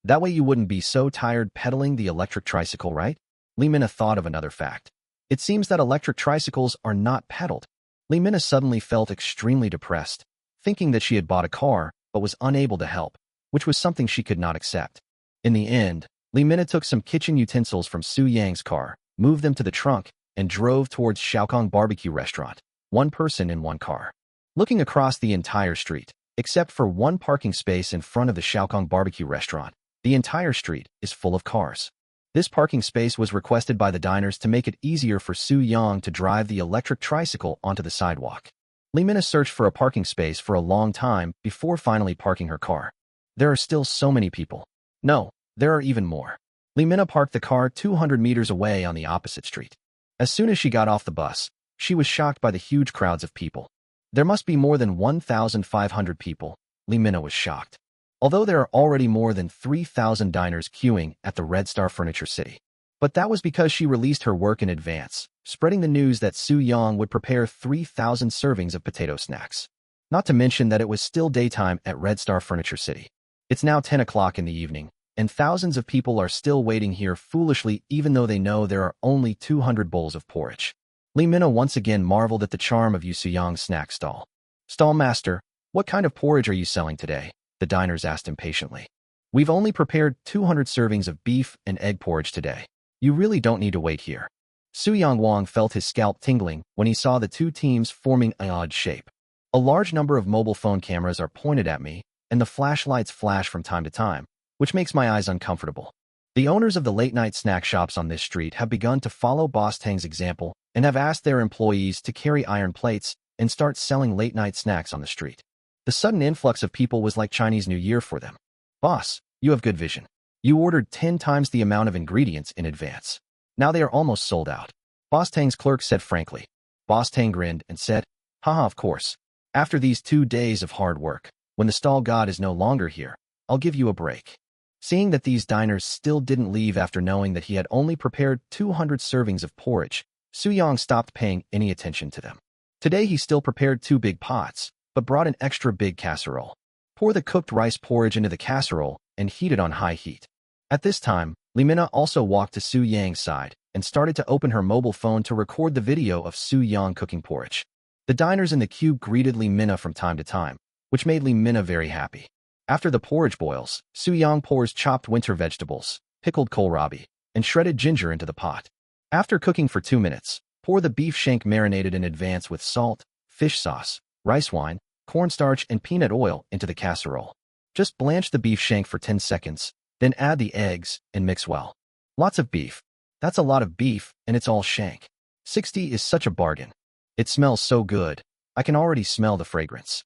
That way you wouldn't be so tired pedaling the electric tricycle, right? Li Mina thought of another fact. It seems that electric tricycles are not pedaled. Li Mina suddenly felt extremely depressed, thinking that she had bought a car but was unable to help, which was something she could not accept. In the end, Li Mina took some kitchen utensils from Soo-young's car, moved them to the trunk, and drove towards Shaokong Barbecue Restaurant, one person in one car. Looking across the entire street, Except for one parking space in front of the Shaokong barbecue restaurant, the entire street is full of cars. This parking space was requested by the diners to make it easier for Su Yang to drive the electric tricycle onto the sidewalk. Lee Mina searched for a parking space for a long time before finally parking her car. There are still so many people. No, there are even more. Lee Mina parked the car 200 meters away on the opposite street. As soon as she got off the bus, she was shocked by the huge crowds of people. There must be more than 1,500 people. Lee Mina was shocked. Although there are already more than 3,000 diners queuing at the Red Star Furniture City. But that was because she released her work in advance, spreading the news that Su Yang would prepare 3,000 servings of potato snacks. Not to mention that it was still daytime at Red Star Furniture City. It's now 10 o'clock in the evening, and thousands of people are still waiting here foolishly even though they know there are only 200 bowls of porridge. Lee Mina once again marveled at the charm of Su Yang's snack stall. "Stall master, what kind of porridge are you selling today?" the diners asked impatiently. "We've only prepared 200 servings of beef and egg porridge today. You really don't need to wait here." Su Yang Wang felt his scalp tingling when he saw the two teams forming an odd shape. "A large number of mobile phone cameras are pointed at me, and the flashlights flash from time to time, which makes my eyes uncomfortable." The owners of the late-night snack shops on this street have begun to follow Boss Tang's example and have asked their employees to carry iron plates and start selling late-night snacks on the street. The sudden influx of people was like Chinese New Year for them. "Boss, you have good vision. You ordered 10 times the amount of ingredients in advance. Now they are almost sold out." Boss Tang's clerk said frankly. Boss Tang grinned and said, "Haha, of course. After these 2 days of hard work, when the stall god is no longer here, I'll give you a break." Seeing that these diners still didn't leave after knowing that he had only prepared 200 servings of porridge, Su Yang stopped paying any attention to them. Today he still prepared 2 big pots, but brought an extra big casserole. Pour the cooked rice porridge into the casserole and heat it on high heat. At this time, Lee Mina also walked to Su Yang's side and started to open her mobile phone to record the video of Su Yang cooking porridge. The diners in the queue greeted Lee Mina from time to time, which made Lee Mina very happy. After the porridge boils, Su Yang pours chopped winter vegetables, pickled kohlrabi, and shredded ginger into the pot. After cooking for 2 minutes, pour the beef shank marinated in advance with salt, fish sauce, rice wine, cornstarch, and peanut oil into the casserole. Just blanch the beef shank for 10 seconds, then add the eggs and mix well. Lots of beef. That's a lot of beef, and it's all shank. 60 is such a bargain. It smells so good. I can already smell the fragrance.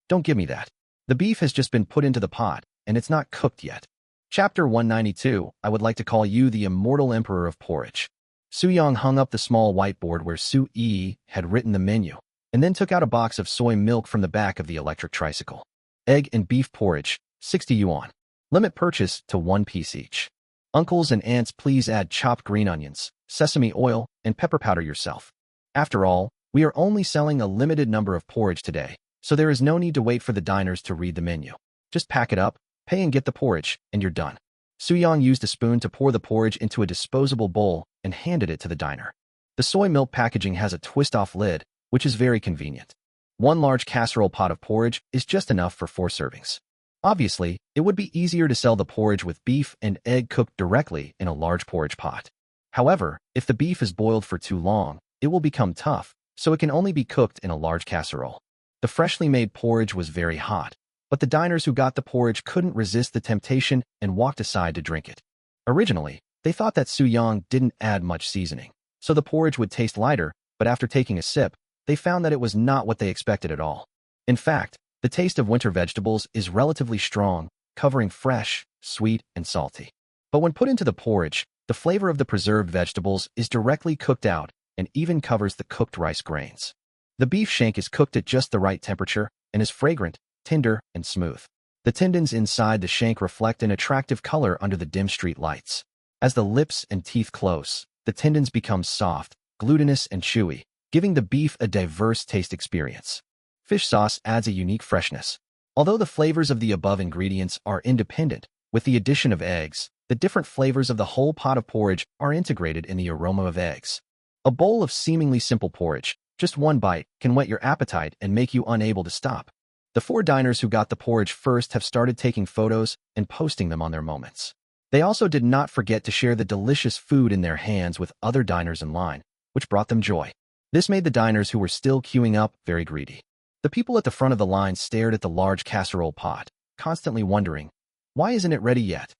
Don't give me that. The beef has just been put into the pot, and it's not cooked yet. Chapter 192, I would like to call you the immortal emperor of porridge. Su Yang hung up the small whiteboard where Su Yi had written the menu, and then took out a box of soy milk from the back of the electric tricycle. Egg and beef porridge, 60 yuan. Limit purchase to 1 piece each. Uncles and aunts, please add chopped green onions, sesame oil, and pepper powder yourself. After all, we are only selling a limited number of porridge today, so there is no need to wait for the diners to read the menu. Just pack it up, pay and get the porridge, and you're done. Su Yang used a spoon to pour the porridge into a disposable bowl and handed it to the diner. The soy milk packaging has a twist-off lid, which is very convenient. 1 large casserole pot of porridge is just enough for 4 servings. Obviously, it would be easier to sell the porridge with beef and egg cooked directly in a large porridge pot. However, if the beef is boiled for too long, it will become tough, so it can only be cooked in a large casserole. The freshly made porridge was very hot, but the diners who got the porridge couldn't resist the temptation and walked aside to drink it. Originally, they thought that Su Yang didn't add much seasoning, so the porridge would taste lighter, but after taking a sip, they found that it was not what they expected at all. In fact, the taste of winter vegetables is relatively strong, covering fresh, sweet, and salty. But when put into the porridge, the flavor of the preserved vegetables is directly cooked out and even covers the cooked rice grains. The beef shank is cooked at just the right temperature and is fragrant, tender, and smooth. The tendons inside the shank reflect an attractive color under the dim street lights. As the lips and teeth close, the tendons become soft, glutinous, and chewy, giving the beef a diverse taste experience. Fish sauce adds a unique freshness. Although the flavors of the above ingredients are independent, with the addition of eggs, the different flavors of the whole pot of porridge are integrated in the aroma of eggs. A bowl of seemingly simple porridge, just 1 bite, can whet your appetite and make you unable to stop. The 4 diners who got the porridge first have started taking photos and posting them on their moments. They also did not forget to share the delicious food in their hands with other diners in line, which brought them joy. This made the diners who were still queuing up very greedy. The people at the front of the line stared at the large casserole pot, constantly wondering, why isn't it ready yet?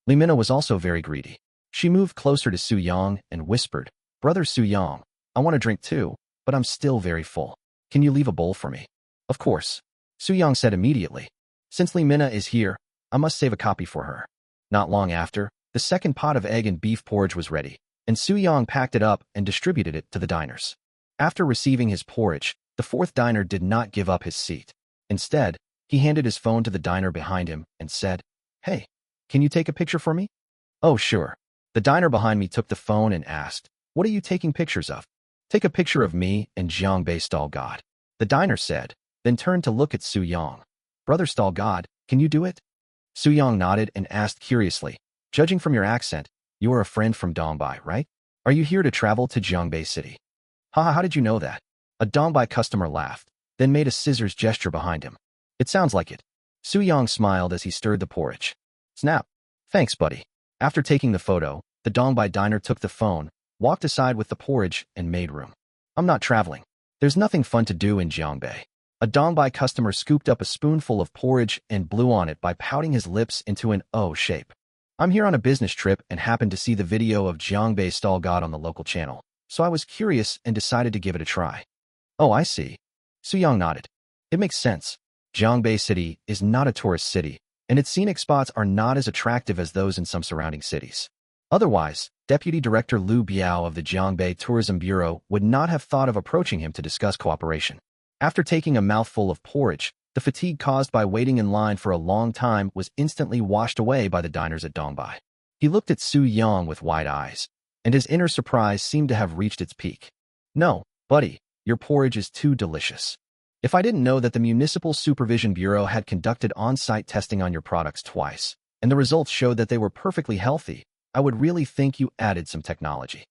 Limina was also very greedy. She moved closer to Su Yang and whispered, Brother Su Yang, I want a drink too, but I'm still very full. Can you leave a bowl for me? Of course. Su Yang said immediately. Since Limina is here, I must save a copy for her. Not long after, the second pot of egg and beef porridge was ready, and Su Yang packed it up and distributed it to the diners. After receiving his porridge, the fourth diner did not give up his seat. Instead, he handed his phone to the diner behind him and said, Hey, can you take a picture for me? Oh, sure. The diner behind me took the phone and asked, What are you taking pictures of? Take a picture of me and Jiangbei Stall God. The diner said, then turned to look at Su Yang. Brother Stall God, can you do it? Su Yang nodded and asked curiously, Judging from your accent, you are a friend from Dongbei, right? Are you here to travel to Jiangbei City? Haha, how did you know that? A Dongbei customer laughed, then made a scissors gesture behind him. It sounds like it. Su Yang smiled as he stirred the porridge. Snap. Thanks, buddy. After taking the photo, the Dongbei diner took the phone, walked aside with the porridge, and made room. I'm not traveling. There's nothing fun to do in Jiangbei. A Dongbei customer scooped up a spoonful of porridge and blew on it by pouting his lips into an O shape. I'm here on a business trip and happened to see the video of Jiangbei Stall God on the local channel, so I was curious and decided to give it a try. Oh, I see. Su Yang nodded. It makes sense. Jiangbei City is not a tourist city, and its scenic spots are not as attractive as those in some surrounding cities. Otherwise, Deputy Director Liu Biao of the Jiangbei Tourism Bureau would not have thought of approaching him to discuss cooperation. After taking a mouthful of porridge, the fatigue caused by waiting in line for a long time was instantly washed away by the diners at Dongbei. He looked at Su Yang with wide eyes, and his inner surprise seemed to have reached its peak. No, buddy, your porridge is too delicious. If I didn't know that the Municipal Supervision Bureau had conducted on-site testing on your products twice, and the results showed that they were perfectly healthy, I would really think you added some technology.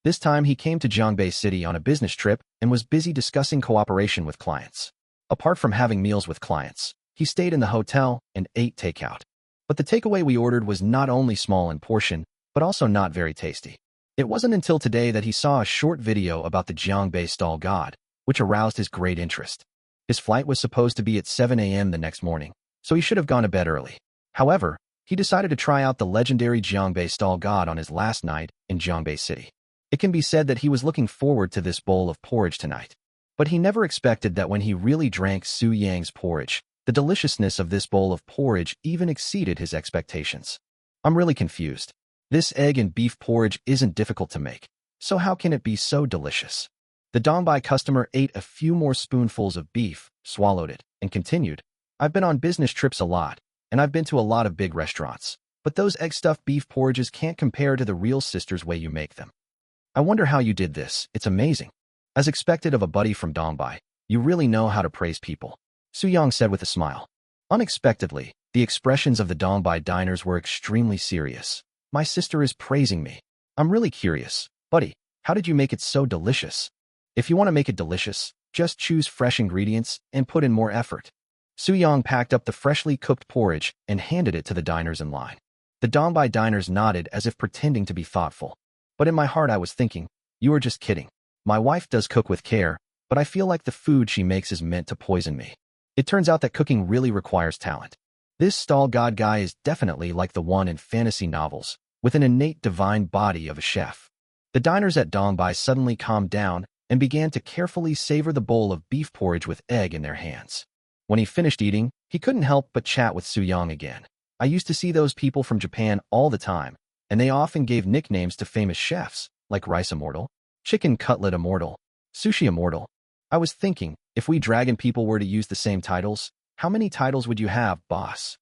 This time he came to Jiangbei City on a business trip and was busy discussing cooperation with clients. Apart from having meals with clients, he stayed in the hotel and ate takeout. But the takeaway we ordered was not only small in portion, but also not very tasty. It wasn't until today that he saw a short video about the Jiangbei Stall God, which aroused his great interest. His flight was supposed to be at 7 a.m. the next morning, so he should have gone to bed early. However, he decided to try out the legendary Jiangbei Stall God on his last night in Jiangbei City. It can be said that he was looking forward to this bowl of porridge tonight. But he never expected that when he really drank Su Yang's porridge, the deliciousness of this bowl of porridge even exceeded his expectations. I'm really confused. This egg and beef porridge isn't difficult to make, so how can it be so delicious? The Dongbei customer ate a few more spoonfuls of beef, swallowed it, and continued, I've been on business trips a lot, and I've been to a lot of big restaurants, but those egg-stuffed beef porridges can't compare to the real sister's way you make them. I wonder how you did this. It's amazing. As expected of a buddy from Dongbei, you really know how to praise people, Su Yang said with a smile. Unexpectedly, the expressions of the Dongbei diners were extremely serious. My sister is praising me. I'm really curious. Buddy, how did you make it so delicious? If you want to make it delicious, just choose fresh ingredients and put in more effort. Su Yang packed up the freshly cooked porridge and handed it to the diners in line. The Dongbei diners nodded as if pretending to be thoughtful. But in my heart I was thinking, you are just kidding. My wife does cook with care, but I feel like the food she makes is meant to poison me. It turns out that cooking really requires talent. This stall god guy is definitely like the one in fantasy novels, with an innate divine body of a chef. The diners at Dongbei suddenly calmed down and began to carefully savor the bowl of beef porridge with egg in their hands. When he finished eating, he couldn't help but chat with Su Yang again. I used to see those people from Japan all the time, and they often gave nicknames to famous chefs, like Rice Immortal, Chicken Cutlet Immortal, Sushi Immortal. I was thinking, if we dragon people were to use the same titles, how many titles would you have, boss?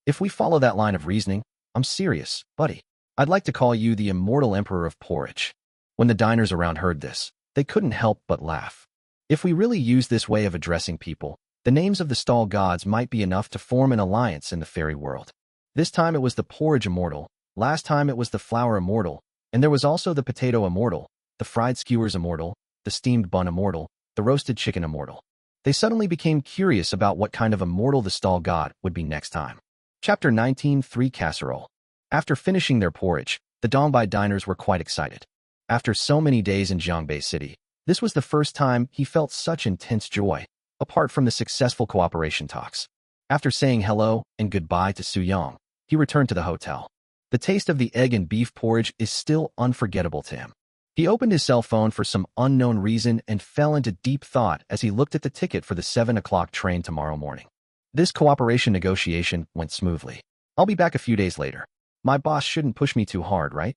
If we follow that line of reasoning, I'm serious, buddy. I'd like to call you the Immortal Emperor of Porridge. When the diners around heard this, they couldn't help but laugh. If we really use this way of addressing people, the names of the stall gods might be enough to form an alliance in the fairy world. This time it was the Porridge Immortal, last time it was the Flour Immortal, and there was also the Potato Immortal, the Fried Skewers Immortal, the Steamed Bun Immortal, the Roasted Chicken Immortal. They suddenly became curious about what kind of immortal the stall god would be next time. Chapter 19, 3 Casserole. After finishing their porridge, the Dongbei diners were quite excited. After so many days in Jiangbei City, this was the first time he felt such intense joy. apart from the successful cooperation talks. After saying hello and goodbye to Soo-young, he returned to the hotel. The taste of the egg and beef porridge is still unforgettable to him. He opened his cell phone for some unknown reason and fell into deep thought as he looked at the ticket for the 7 o'clock train tomorrow morning. This cooperation negotiation went smoothly. I'll be back a few days later. My boss shouldn't push me too hard, right?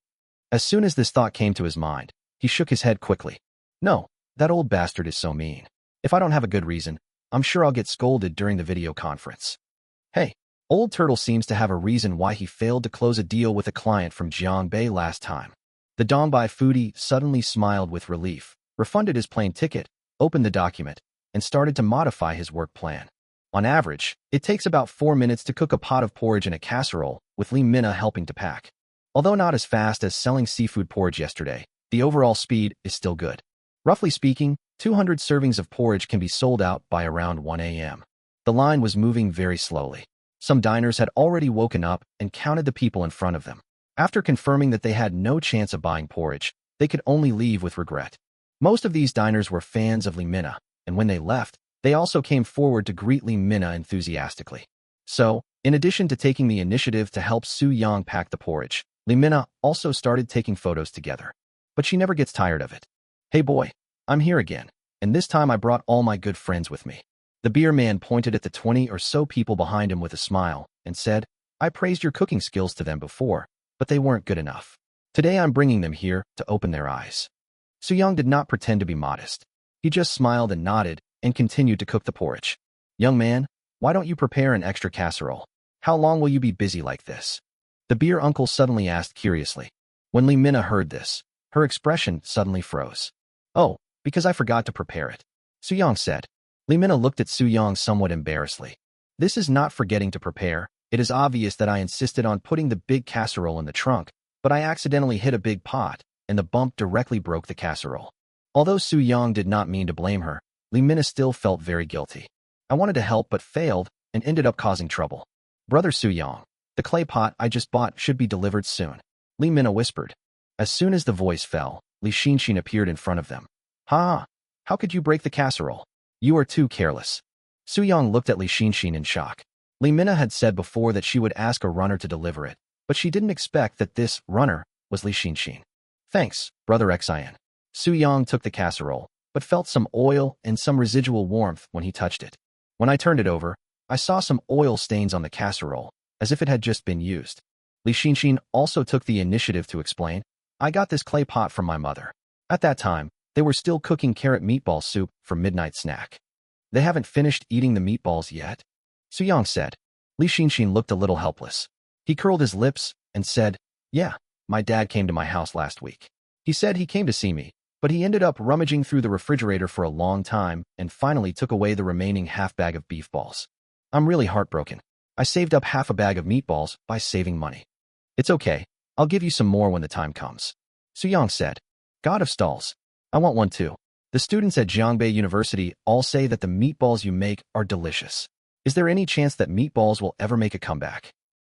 As soon as this thought came to his mind, he shook his head quickly. No, that old bastard is so mean. If I don't have a good reason, I'm sure I'll get scolded during the video conference. Hey, Old Turtle seems to have a reason why he failed to close a deal with a client from Jiangbei last time. The Dongbei foodie suddenly smiled with relief, refunded his plane ticket, opened the document, and started to modify his work plan. On average, it takes about 4 minutes to cook a pot of porridge in a casserole, with Lee Minna helping to pack. Although not as fast as selling seafood porridge yesterday, the overall speed is still good. Roughly speaking, 200 servings of porridge can be sold out by around 1 a.m. The line was moving very slowly. Some diners had already woken up and counted the people in front of them. After confirming that they had no chance of buying porridge, they could only leave with regret. Most of these diners were fans of Lee Minna, and when they left, they also came forward to greet Lee Minna enthusiastically. So, in addition to taking the initiative to help Soo-young pack the porridge, Lee Minna also started taking photos together. But she never gets tired of it. Hey boy, I'm here again, and this time I brought all my good friends with me. The beer man pointed at the 20 or so people behind him with a smile and said, I praised your cooking skills to them before, but they weren't good enough. Today I'm bringing them here to open their eyes. Soo-young did not pretend to be modest. He just smiled and nodded and continued to cook the porridge. Young man, why don't you prepare an extra casserole? How long will you be busy like this? The beer uncle suddenly asked curiously. When Lee Minna heard this, her expression suddenly froze. Oh, because I forgot to prepare it, Soo-young said. Lee Minna looked at Soo-young somewhat embarrassedly. This is not forgetting to prepare. It is obvious that I insisted on putting the big casserole in the trunk, but I accidentally hit a big pot, and the bump directly broke the casserole. Although Soo-young did not mean to blame her, Lee Minna still felt very guilty. I wanted to help but failed and ended up causing trouble. Brother Soo-young, the clay pot I just bought should be delivered soon, Lee Minna whispered. As soon as the voice fell, Lee Shinshin appeared in front of them. Ha! How could you break the casserole? You are too careless. Soo-young looked at Lee Shinshin in shock. Lee Minna had said before that she would ask a runner to deliver it, but she didn't expect that this runner was Lee Shinshin. Thanks, Brother Xin. Soo-young took the casserole, but felt some oil and some residual warmth when he touched it. When I turned it over, I saw some oil stains on the casserole, as if it had just been used. Lee Shinshin also took the initiative to explain, I got this clay pot from my mother. At that time, they were still cooking carrot meatball soup for midnight snack. They haven't finished eating the meatballs yet? Soo-young said. Lee Shinshin looked a little helpless. He curled his lips and said, Yeah, my dad came to my house last week. He said he came to see me, but he ended up rummaging through the refrigerator for a long time and finally took away the remaining half bag of beef balls. I'm really heartbroken. I saved up half a bag of meatballs by saving money. It's okay. I'll give you some more when the time comes. Soo-young said. God of stalls. I want one too. The students at Jiangbei University all say that the meatballs you make are delicious. Is there any chance that meatballs will ever make a comeback?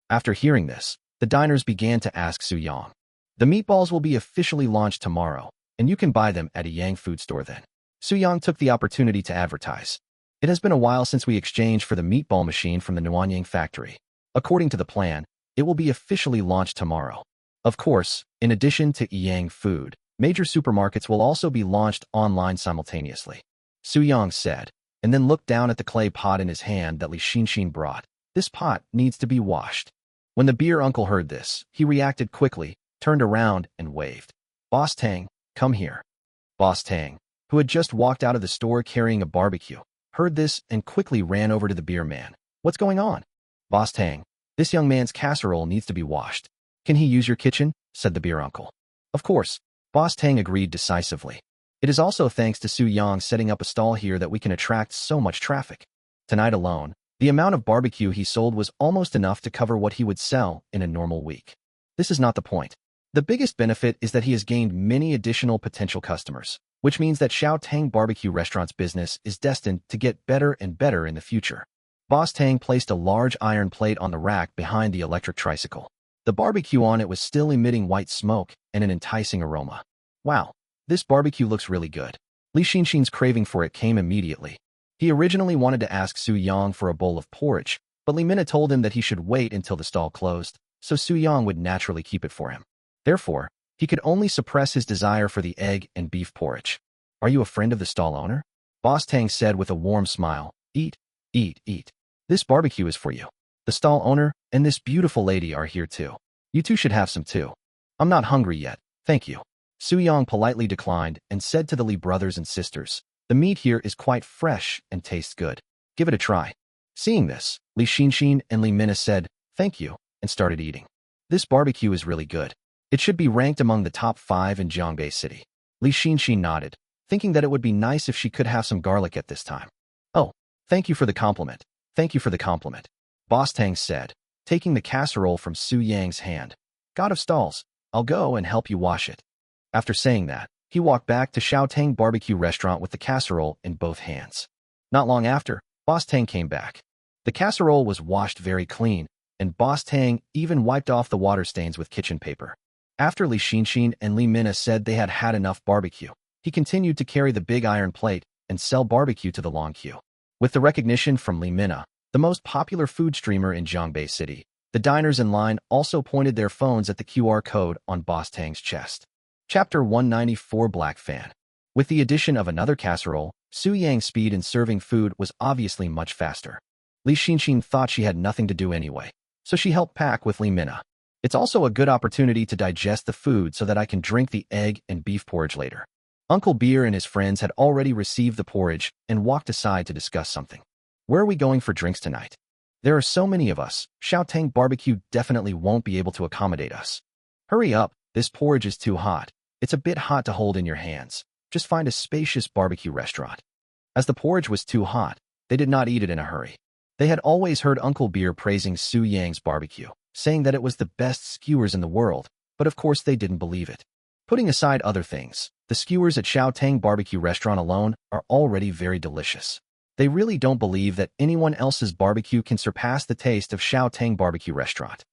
After hearing this, the diners began to ask Soo-young. The meatballs will be officially launched tomorrow, and you can buy them at a Yang food store then. Soo-young took the opportunity to advertise. It has been a while since we exchanged for the meatball machine from the Nuanyang factory. According to the plan, it will be officially launched tomorrow. Of course, in addition to Yang food, major supermarkets will also be launched online simultaneously. Soo-young said, and then looked down at the clay pot in his hand that Lee Shinshin brought. This pot needs to be washed. When the beer uncle heard this, he reacted quickly, turned around, and waved. Boss Tang, come here. Boss Tang, who had just walked out of the store carrying a barbecue, heard this and quickly ran over to the beer man. What's going on? Boss Tang, this young man's casserole needs to be washed. Can he use your kitchen? Said the beer uncle. Of course. Boss Tang agreed decisively. It is also thanks to Soo-young setting up a stall here that we can attract so much traffic. Tonight alone, the amount of barbecue he sold was almost enough to cover what he would sell in a normal week. This is not the point. The biggest benefit is that he has gained many additional potential customers, which means that Xiao Tang Barbecue Restaurant's business is destined to get better and better in the future. Boss Tang placed a large iron plate on the rack behind the electric tricycle. The barbecue on it was still emitting white smoke and an enticing aroma. Wow, this barbecue looks really good. Lee Shinshin's craving for it came immediately. He originally wanted to ask Su Yang for a bowl of porridge, but Li Mina told him that he should wait until the stall closed, so Su Yang would naturally keep it for him. Therefore, he could only suppress his desire for the egg and beef porridge. Are you a friend of the stall owner? Boss Tang said with a warm smile. Eat, eat, eat. This barbecue is for you. The stall owner and this beautiful lady are here too. You two should have some too. I'm not hungry yet, thank you. Su Yang politely declined and said to the Li brothers and sisters, the meat here is quite fresh and tastes good. Give it a try. Seeing this, Li Xinshin and Li Mina said, thank you, and started eating. This barbecue is really good. It should be ranked among the top 5 in Jiangbei City. Li Xinshin nodded, thinking that it would be nice if she could have some garlic at this time. Oh, thank you for the compliment. Thank you for the compliment. Boss Tang said, taking the casserole from Su Yang's hand. God of stalls, I'll go and help you wash it. After saying that, he walked back to Xiaotang Barbecue Restaurant with the casserole in both hands. Not long after, Boss Tang came back. The casserole was washed very clean, and Boss Tang even wiped off the water stains with kitchen paper. After Li Xinshin and Li Mina said they had had enough barbecue, he continued to carry the big iron plate and sell barbecue to the long queue. With the recognition from Li Mina, the most popular food streamer in Jiangbei City, the diners in line also pointed their phones at the QR code on Boss Tang's chest. Chapter 194 Black Fan. With the addition of another casserole, Su Yang's speed in serving food was obviously much faster. Li Xinshin thought she had nothing to do anyway, so she helped pack with Li Mina. It's also a good opportunity to digest the food so that I can drink the egg and beef porridge later. Uncle Beer and his friends had already received the porridge and walked aside to discuss something. Where are we going for drinks tonight? There are so many of us, Xiaotang Barbecue definitely won't be able to accommodate us. Hurry up, this porridge is too hot. It's a bit hot to hold in your hands. Just find a spacious barbecue restaurant. As the porridge was too hot, they did not eat it in a hurry. They had always heard Uncle Beer praising Su Yang's barbecue, saying that it was the best skewers in the world, but of course they didn't believe it. Putting aside other things, the skewers at Xiaotang Barbecue Restaurant alone are already very delicious. They really don't believe that anyone else's barbecue can surpass the taste of Xiaotang Barbecue Restaurant.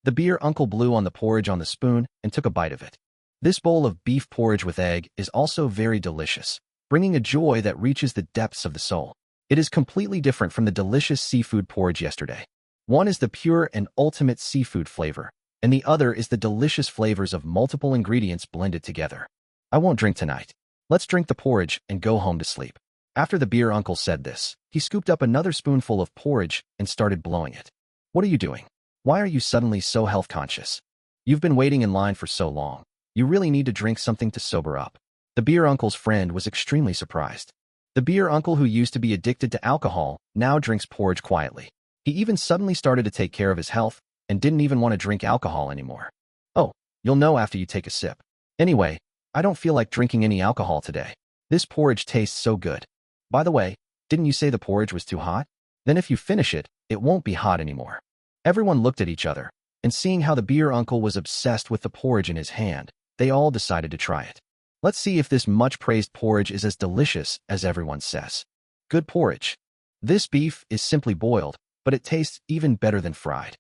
The beer uncle blew on the porridge on the spoon and took a bite of it. This bowl of beef porridge with egg is also very delicious, bringing a joy that reaches the depths of the soul. It is completely different from the delicious seafood porridge yesterday. One is the pure and ultimate seafood flavor, and the other is the delicious flavors of multiple ingredients blended together. I won't drink tonight. Let's drink the porridge and go home to sleep. After the beer uncle said this, he scooped up another spoonful of porridge and started blowing it. What are you doing? Why are you suddenly so health conscious? You've been waiting in line for so long. You really need to drink something to sober up. The beer uncle's friend was extremely surprised. The beer uncle who used to be addicted to alcohol now drinks porridge quietly. He even suddenly started to take care of his health and didn't even want to drink alcohol anymore. Oh, you'll know after you take a sip. Anyway, I don't feel like drinking any alcohol today. This porridge tastes so good. By the way, didn't you say the porridge was too hot? Then if you finish it, it won't be hot anymore. Everyone looked at each other, and seeing how the beer uncle was obsessed with the porridge in his hand, they all decided to try it. Let's see if this much-praised porridge is as delicious as everyone says. Good porridge. This beef is simply boiled, but it tastes even better than fried.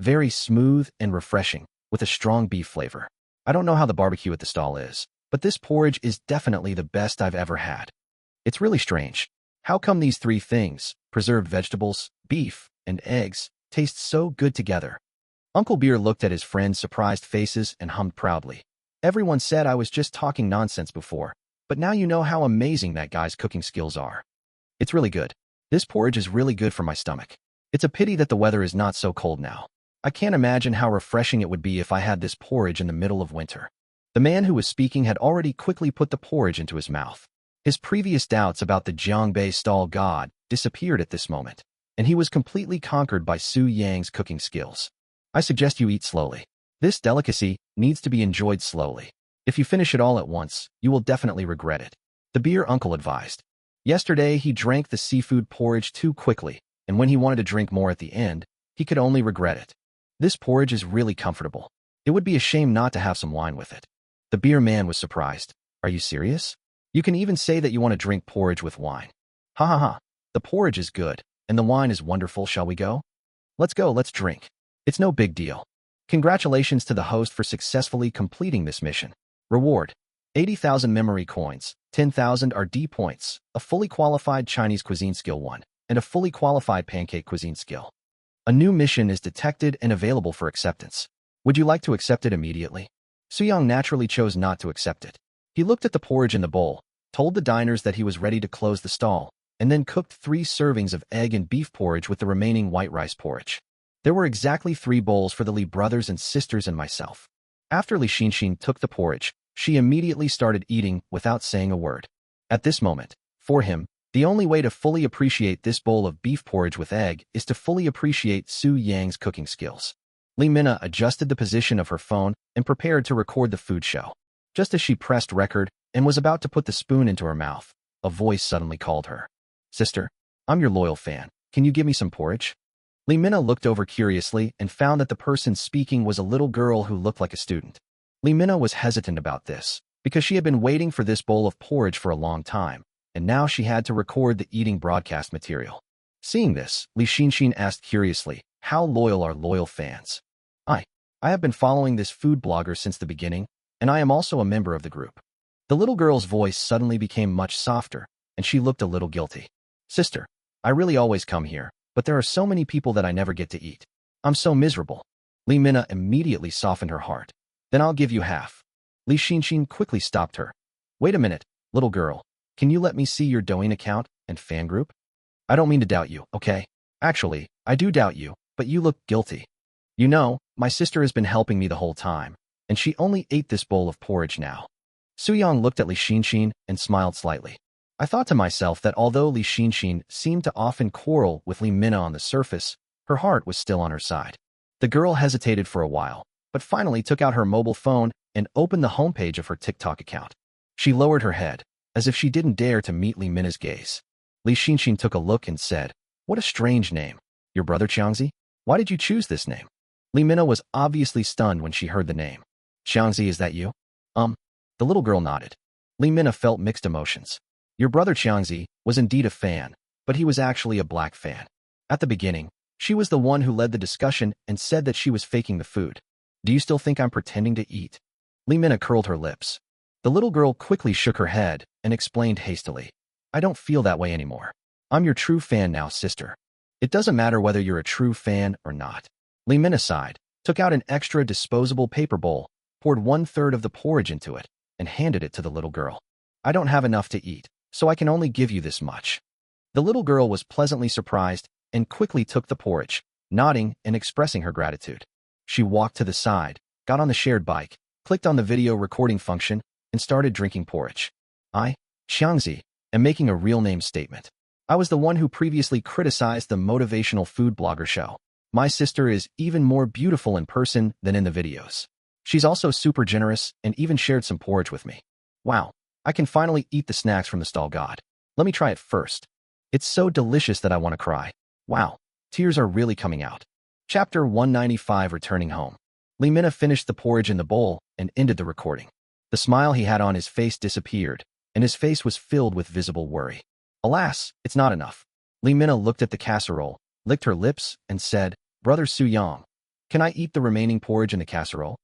Very smooth and refreshing, with a strong beef flavor. I don't know how the barbecue at the stall is, but this porridge is definitely the best I've ever had. It's really strange. How come these three things, preserved vegetables, beef, and eggs, taste so good together? Uncle Beer looked at his friend's surprised faces and hummed proudly. Everyone said I was just talking nonsense before, but now you know how amazing that guy's cooking skills are. It's really good. This porridge is really good for my stomach. It's a pity that the weather is not so cold now. I can't imagine how refreshing it would be if I had this porridge in the middle of winter. The man who was speaking had already quickly put the porridge into his mouth. His previous doubts about the Jiangbei stall god disappeared at this moment, and he was completely conquered by Su Yang's cooking skills. I suggest you eat slowly. This delicacy needs to be enjoyed slowly. If you finish it all at once, you will definitely regret it. The beer uncle advised. Yesterday, he drank the seafood porridge too quickly, and when he wanted to drink more at the end, he could only regret it. This porridge is really comfortable. It would be a shame not to have some wine with it. The beer man was surprised. Are you serious? You can even say that you want to drink porridge with wine. Ha ha ha. The porridge is good, and the wine is wonderful. Shall we go? Let's go, let's drink. It's no big deal. Congratulations to the host for successfully completing this mission. Reward. 80,000 memory coins, 10,000 are D points, a fully qualified Chinese cuisine skill 1, and a fully qualified pancake cuisine skill. A new mission is detected and available for acceptance. Would you like to accept it immediately? Suyang naturally chose not to accept it. He looked at the porridge in the bowl, told the diners that he was ready to close the stall, and then cooked 3 servings of egg and beef porridge with the remaining white rice porridge. There were exactly 3 bowls for the Li brothers and sisters and myself. After Li Xinxin took the porridge, she immediately started eating without saying a word. At this moment, for him, the only way to fully appreciate this bowl of beef porridge with egg is to fully appreciate Su Yang's cooking skills. Li Mina adjusted the position of her phone and prepared to record the food show. Just as she pressed record and was about to put the spoon into her mouth, a voice suddenly called her. Sister, I'm your loyal fan. Can you give me some porridge? Li Mina looked over curiously and found that the person speaking was a little girl who looked like a student. Li Mina was hesitant about this, because she had been waiting for this bowl of porridge for a long time, and now she had to record the eating broadcast material. Seeing this, Li Xinxin asked curiously, how loyal are loyal fans? I have been following this food blogger since the beginning, and I am also a member of the group. The little girl's voice suddenly became much softer, and she looked a little guilty. Sister, I really always come here, but there are so many people that I never get to eat. I'm so miserable. Li Mina immediately softened her heart. Then I'll give you half. Li Xinxin quickly stopped her. Wait a minute, little girl. Can you let me see your Douyin account and fan group? I don't mean to doubt you, okay? Actually, I do doubt you, but you look guilty. You know, my sister has been helping me the whole time, and she only ate this bowl of porridge now. Suyang looked at Li Xinxin and smiled slightly. I thought to myself that although Li Xinxin seemed to often quarrel with Li Mina on the surface, her heart was still on her side. The girl hesitated for a while, but finally took out her mobile phone and opened the homepage of her TikTok account. She lowered her head, as if she didn't dare to meet Li Mina's gaze. Li Xinxin took a look and said, What a strange name. Your brother Qiangzi? Why did you choose this name? Li Mina was obviously stunned when she heard the name. Qiangzi, is that you? The little girl nodded. Li Mina felt mixed emotions. Your brother Qiangzi was indeed a fan, but he was actually a black fan. At the beginning, she was the one who led the discussion and said that she was faking the food. Do you still think I'm pretending to eat? Li Mina curled her lips. The little girl quickly shook her head and explained hastily. I don't feel that way anymore. I'm your true fan now, sister. It doesn't matter whether you're a true fan or not. Li Mina sighed, took out an extra disposable paper bowl, poured 1/3 of the porridge into it, and handed it to the little girl. I don't have enough to eat, so I can only give you this much. The little girl was pleasantly surprised and quickly took the porridge, nodding and expressing her gratitude. She walked to the side, got on the shared bike, clicked on the video recording function, and started drinking porridge. I, Qiangzi, am making a real name statement. I was the one who previously criticized the motivational food blogger show. My sister is even more beautiful in person than in the videos. She's also super generous and even shared some porridge with me. Wow, I can finally eat the snacks from the stall god. Let me try it first. It's so delicious that I want to cry. Wow, tears are really coming out. Chapter 195, Returning Home. Li Mina finished the porridge in the bowl and ended the recording. The smile he had on his face disappeared, and his face was filled with visible worry. Alas, it's not enough. Li Mina looked at the casserole, licked her lips, and said, Brother Suyang, can I eat the remaining porridge in the casserole?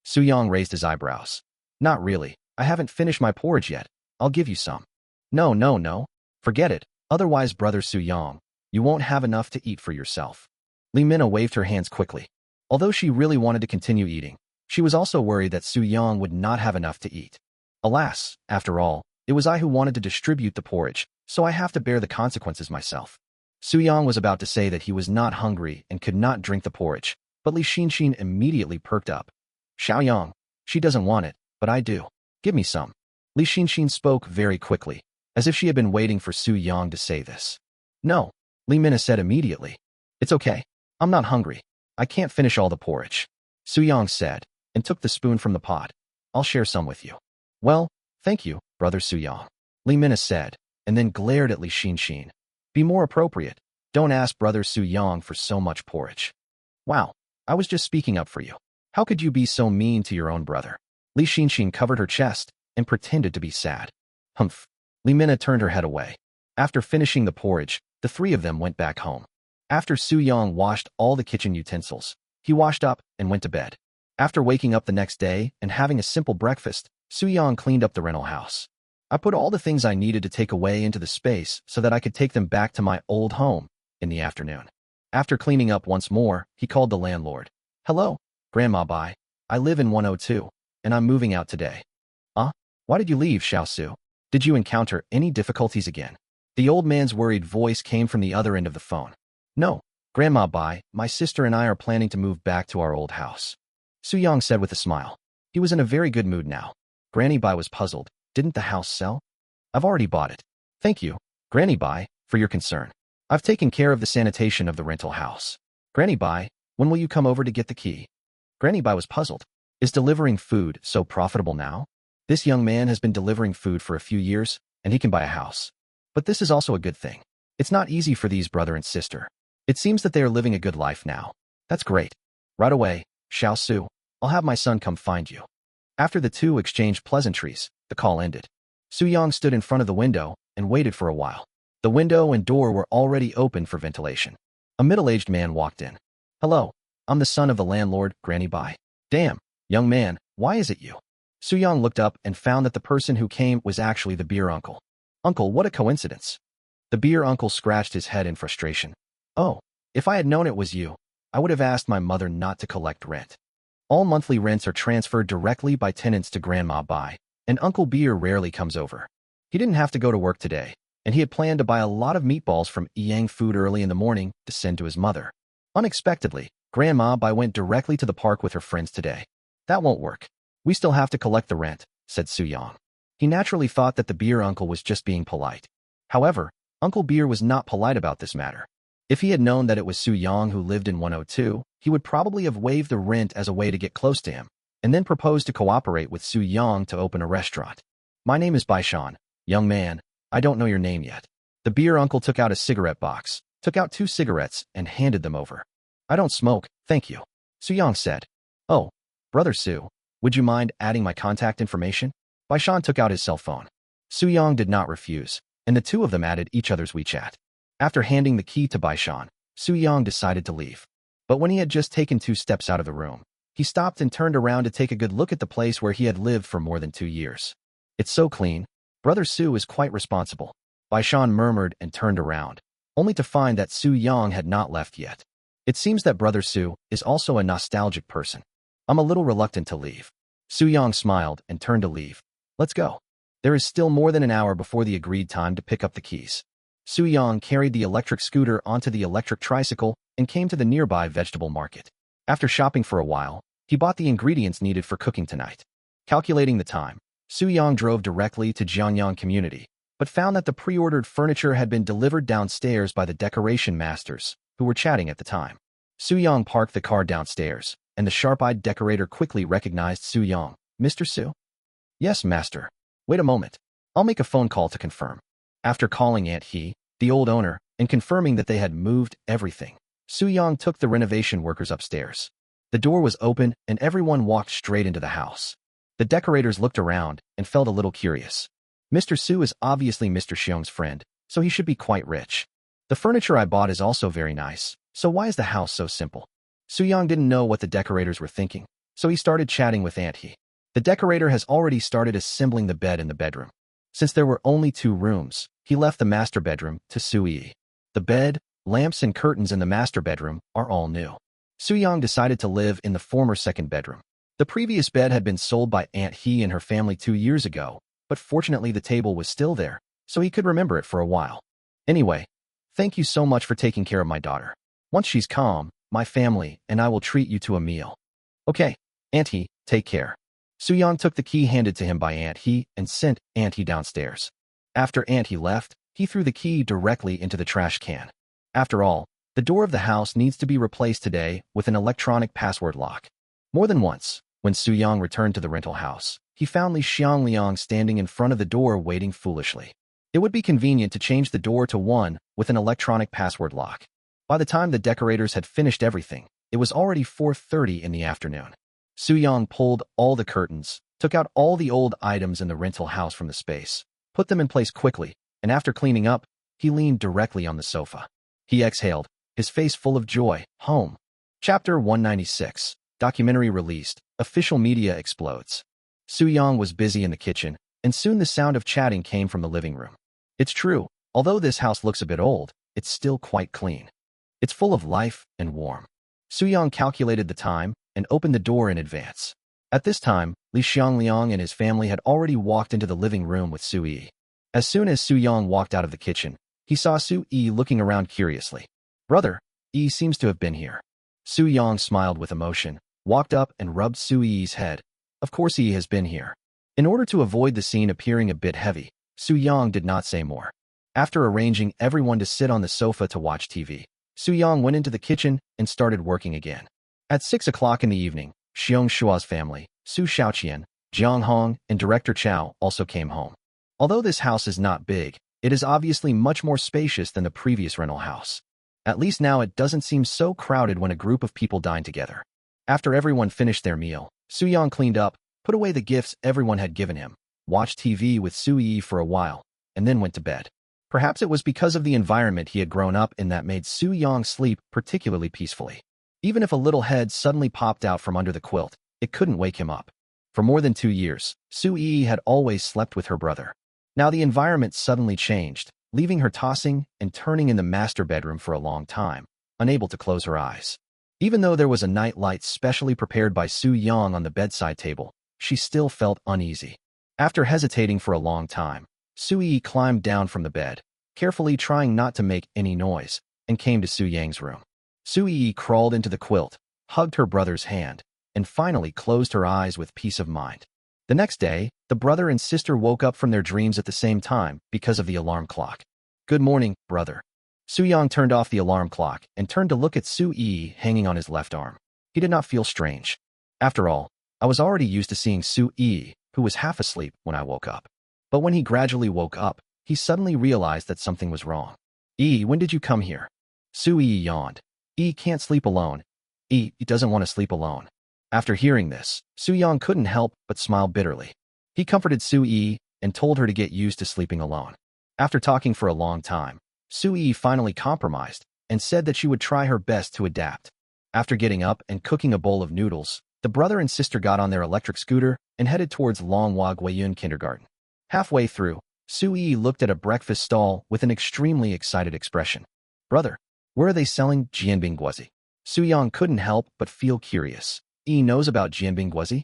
Suyang raised his eyebrows. Not really. I haven't finished my porridge yet. I'll give you some. No. Forget it. Otherwise, Brother Suyang, you won't have enough to eat for yourself. Li Mina waved her hands quickly. Although she really wanted to continue eating, she was also worried that Suyang would not have enough to eat. Alas, after all, it was I who wanted to distribute the porridge, so I have to bear the consequences myself. Suyang was about to say that he was not hungry and could not drink the porridge, but Li Xinxin immediately perked up. Xiaoyang, she doesn't want it, but I do. Give me some. Li Xinxin spoke very quickly, as if she had been waiting for Suyang to say this. No, Li Mina said immediately. It's okay. I'm not hungry. I can't finish all the porridge. Suyang said, and took the spoon from the pot. I'll share some with you. Well, thank you, Brother Suyang. Li Mina said, and then glared at Li Xinxin. Be more appropriate. Don't ask Brother Suyang for so much porridge. Wow, I was just speaking up for you. How could you be so mean to your own brother? Li Xinxin covered her chest and pretended to be sad. Humph. Li Mina turned her head away. After finishing the porridge, the 3 of them went back home. After Suyang washed all the kitchen utensils, he washed up and went to bed. After waking up the next day and having a simple breakfast, Soo-young cleaned up the rental house. I put all the things I needed to take away into the space so that I could take them back to my old home in the afternoon. After cleaning up once more, he called the landlord. Hello, Grandma Bai. I live in 102, and I'm moving out today. Why did you leave, Xiaosu? Did you encounter any difficulties again? The old man's worried voice came from the other end of the phone. No, Grandma Bai, my sister and I are planning to move back to our old house. Soo-young said with a smile. He was in a very good mood now. Granny Bai was puzzled. Didn't the house sell? I've already bought it. Thank you, Granny Bai, for your concern. I've taken care of the sanitation of the rental house. Granny Bai, when will you come over to get the key? Granny Bai was puzzled. Is delivering food so profitable now? This young man has been delivering food for a few years, and he can buy a house. But this is also a good thing. It's not easy for these brother and sister. It seems that they are living a good life now. That's great. Right away, Xiaosu. I'll have my son come find you. After the two exchanged pleasantries, the call ended. Soo-young stood in front of the window and waited for a while. The window and door were already open for ventilation. A middle-aged man walked in. Hello, I'm the son of the landlord, Granny Bai. Damn, young man, why is it you? Soo-young looked up and found that the person who came was actually the beer uncle. Uncle, what a coincidence. The beer uncle scratched his head in frustration. Oh, if I had known it was you, I would have asked my mother not to collect rent. All monthly rents are transferred directly by tenants to Grandma Bai, and Uncle Beer rarely comes over. He didn't have to go to work today, and he had planned to buy a lot of meatballs from Yang Food early in the morning to send to his mother. Unexpectedly, Grandma Bai went directly to the park with her friends today. That won't work. We still have to collect the rent, said Soo-young. He naturally thought that the beer uncle was just being polite. However, Uncle Beer was not polite about this matter. If he had known that it was Soo-young who lived in 102, he would probably have waived the rent as a way to get close to him, and then proposed to cooperate with Soo-young to open a restaurant. My name is Baishan. Young man, I don't know your name yet. The beer uncle took out a cigarette box, took out 2 cigarettes, and handed them over. I don't smoke, thank you. Soo-young said. Oh, Brother Soo, would you mind adding my contact information? Baishan took out his cell phone. Soo-young did not refuse, and the two of them added each other's WeChat. After handing the key to Baishan, Soo-young decided to leave. But when he had just taken 2 steps out of the room, he stopped and turned around to take a good look at the place where he had lived for more than 2 years. It's so clean. Brother Soo is quite responsible. Baishan murmured and turned around, only to find that Soo-young had not left yet. It seems that Brother Soo is also a nostalgic person. I'm a little reluctant to leave. Soo-young smiled and turned to leave. Let's go. There is still more than an hour before the agreed time to pick up the keys. Soo-young carried the electric scooter onto the electric tricycle and came to the nearby vegetable market. After shopping for a while, he bought the ingredients needed for cooking tonight. Calculating the time, Soo-young drove directly to Jianyang Community, but found that the pre-ordered furniture had been delivered downstairs by the decoration masters, who were chatting at the time. Soo-young parked the car downstairs, and the sharp-eyed decorator quickly recognized Soo-young. Mr. Soo? Yes, master. Wait a moment. I'll make a phone call to confirm. After calling Aunt He, the old owner, and confirming that they had moved everything, Soo-young took the renovation workers upstairs. The door was open, and everyone walked straight into the house. The decorators looked around and felt a little curious. Mr. Soo is obviously Mr. Xiong's friend, so he should be quite rich. The furniture I bought is also very nice, so why is the house so simple? Soo-young didn't know what the decorators were thinking, so he started chatting with Aunt He. The decorator has already started assembling the bed in the bedroom. Since there were only 2 rooms, he left the master bedroom to Soo-yi. The bed, lamps and curtains in the master bedroom are all new. Soo-young decided to live in the former second bedroom. The previous bed had been sold by Aunt He and her family 2 years ago, but fortunately the table was still there, so he could remember it for a while. Anyway, thank you so much for taking care of my daughter. Once she's calm, my family and I will treat you to a meal. Okay, Aunt He, take care. Soo-young took the key handed to him by Aunt He and sent Aunt He downstairs. After Aunt He left, he threw the key directly into the trash can. After all, the door of the house needs to be replaced today with an electronic password lock. More than once, when Soo-young returned to the rental house, he found Li Xiangliang standing in front of the door waiting foolishly. It would be convenient to change the door to one with an electronic password lock. By the time the decorators had finished everything, it was already 4:30 in the afternoon. Soo-young pulled all the curtains, took out all the old items in the rental house from the space, put them in place quickly, and after cleaning up, he leaned directly on the sofa. He exhaled, his face full of joy. Home. Chapter 196. Documentary released. Official media explodes. Su Yang was busy in the kitchen, and soon the sound of chatting came from the living room. It's true, although this house looks a bit old, it's still quite clean. It's full of life and warm. Su Yang calculated the time and opened the door in advance. At this time, Li Xiangliang and his family had already walked into the living room with Su Yi. As soon as Su Yang walked out of the kitchen, he saw Su Yi looking around curiously. Brother, Yi seems to have been here. Su Yang smiled with emotion, walked up and rubbed Su Yi's head. Of course he has been here. In order to avoid the scene appearing a bit heavy, Su Yang did not say more. After arranging everyone to sit on the sofa to watch TV, Su Yang went into the kitchen and started working again. At 6 o'clock in the evening, Xiong Shua's family, Su Xiaoqian, Jiang Hong, and Director Chao also came home. Although this house is not big, it is obviously much more spacious than the previous rental house. At least now it doesn't seem so crowded when a group of people dine together. After everyone finished their meal, Su Yang cleaned up, put away the gifts everyone had given him, watched TV with Su Yi for a while, and then went to bed. Perhaps it was because of the environment he had grown up in that made Su Yang sleep particularly peacefully. Even if a little head suddenly popped out from under the quilt, it couldn't wake him up. For more than 2 years, Su Yi had always slept with her brother. Now the environment suddenly changed, leaving her tossing and turning in the master bedroom for a long time, unable to close her eyes. Even though there was a night light specially prepared by Su Yang on the bedside table, she still felt uneasy. After hesitating for a long time, Su Yi climbed down from the bed, carefully trying not to make any noise, and came to Su Yang's room. Su Yi crawled into the quilt, hugged her brother's hand, and finally closed her eyes with peace of mind. The next day, the brother and sister woke up from their dreams at the same time because of the alarm clock. Good morning, brother. Su Yang turned off the alarm clock and turned to look at Su Yi hanging on his left arm. He did not feel strange. After all, I was already used to seeing Su Yi, who was half asleep when I woke up. But when he gradually woke up, he suddenly realized that something was wrong. Yi, when did you come here? Su Yi yawned. Yi can't sleep alone. Yi doesn't want to sleep alone. After hearing this, Su Yang couldn't help but smile bitterly. He comforted Su Yi and told her to get used to sleeping alone. After talking for a long time, Su Yi finally compromised and said that she would try her best to adapt. After getting up and cooking a bowl of noodles, the brother and sister got on their electric scooter and headed towards Longhua Guiyun Kindergarten. Halfway through, Su Yi looked at a breakfast stall with an extremely excited expression. Brother, where are they selling jianbing guozi? Su Yang couldn't help but feel curious. Yi knows about jianbing guozi?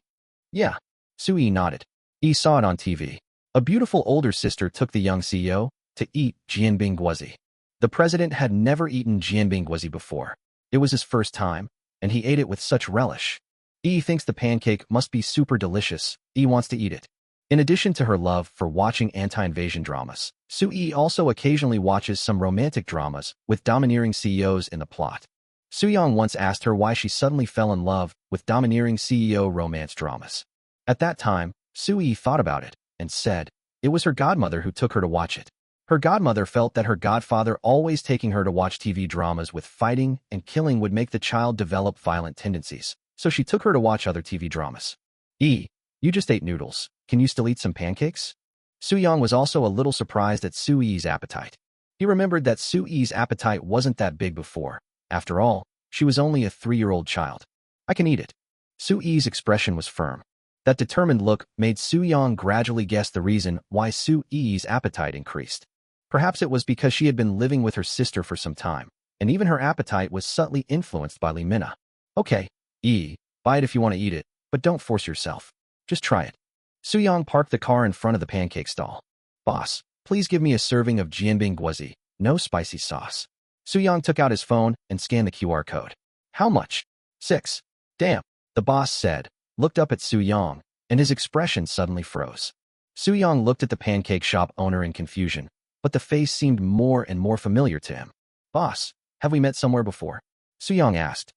Yeah. Su Yi nodded. Yi saw it on TV. A beautiful older sister took the young CEO to eat jianbing guozi. The president had never eaten jianbing guozi before. It was his first time, and he ate it with such relish. Yi thinks the pancake must be super delicious. Yi wants to eat it. In addition to her love for watching anti-invasion dramas, Su Yi also occasionally watches some romantic dramas with domineering CEOs in the plot. Su Yang once asked her why she suddenly fell in love with domineering CEO romance dramas. At that time, Su Yi thought about it and said it was her godmother who took her to watch it. Her godmother felt that her godfather always taking her to watch TV dramas with fighting and killing would make the child develop violent tendencies, so she took her to watch other TV dramas. Yi, you just ate noodles. Can you still eat some pancakes? Su Yang was also a little surprised at Su Yi's appetite. He remembered that Su Yi's appetite wasn't that big before. After all, she was only a 3-year-old child. I can eat it. Su Yi's expression was firm. That determined look made Su Yang gradually guess the reason why Su Yi's appetite increased. Perhaps it was because she had been living with her sister for some time, and even her appetite was subtly influenced by Li Minna. Okay, Yi, buy it if you want to eat it, but don't force yourself. Just try it. Su Yang parked the car in front of the pancake stall. Boss, please give me a serving of jianbing guozi, no spicy sauce. Su Yang took out his phone and scanned the QR code. How much? 6. Damn, the boss said, looked up at Su Yang, and his expression suddenly froze. Su Yang looked at the pancake shop owner in confusion, but the face seemed more and more familiar to him. Boss, have we met somewhere before? Su Yang asked.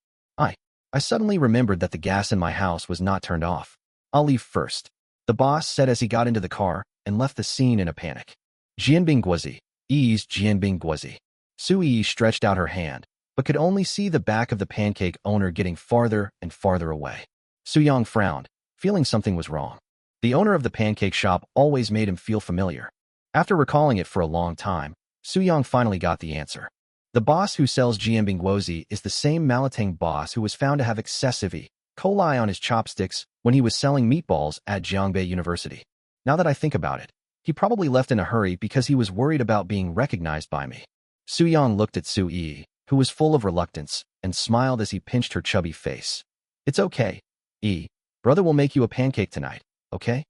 I suddenly remembered that the gas in my house was not turned off. I'll leave first, the boss said as he got into the car and left the scene in a panic. Jianbing guozi, Yi's jianbing guozi. Su Yi stretched out her hand, but could only see the back of the pancake owner getting farther and farther away. Su Yang frowned, feeling something was wrong. The owner of the pancake shop always made him feel familiar. After recalling it for a long time, Su Yang finally got the answer. The boss who sells jianbing guozi is the same Malatang boss who was found to have excessive coli on his chopsticks when he was selling meatballs at Jiangbei University. Now that I think about it, he probably left in a hurry because he was worried about being recognized by me. Su-yang looked at Su-yi, who was full of reluctance, and smiled as he pinched her chubby face. It's okay, E. Brother will make you a pancake tonight, okay?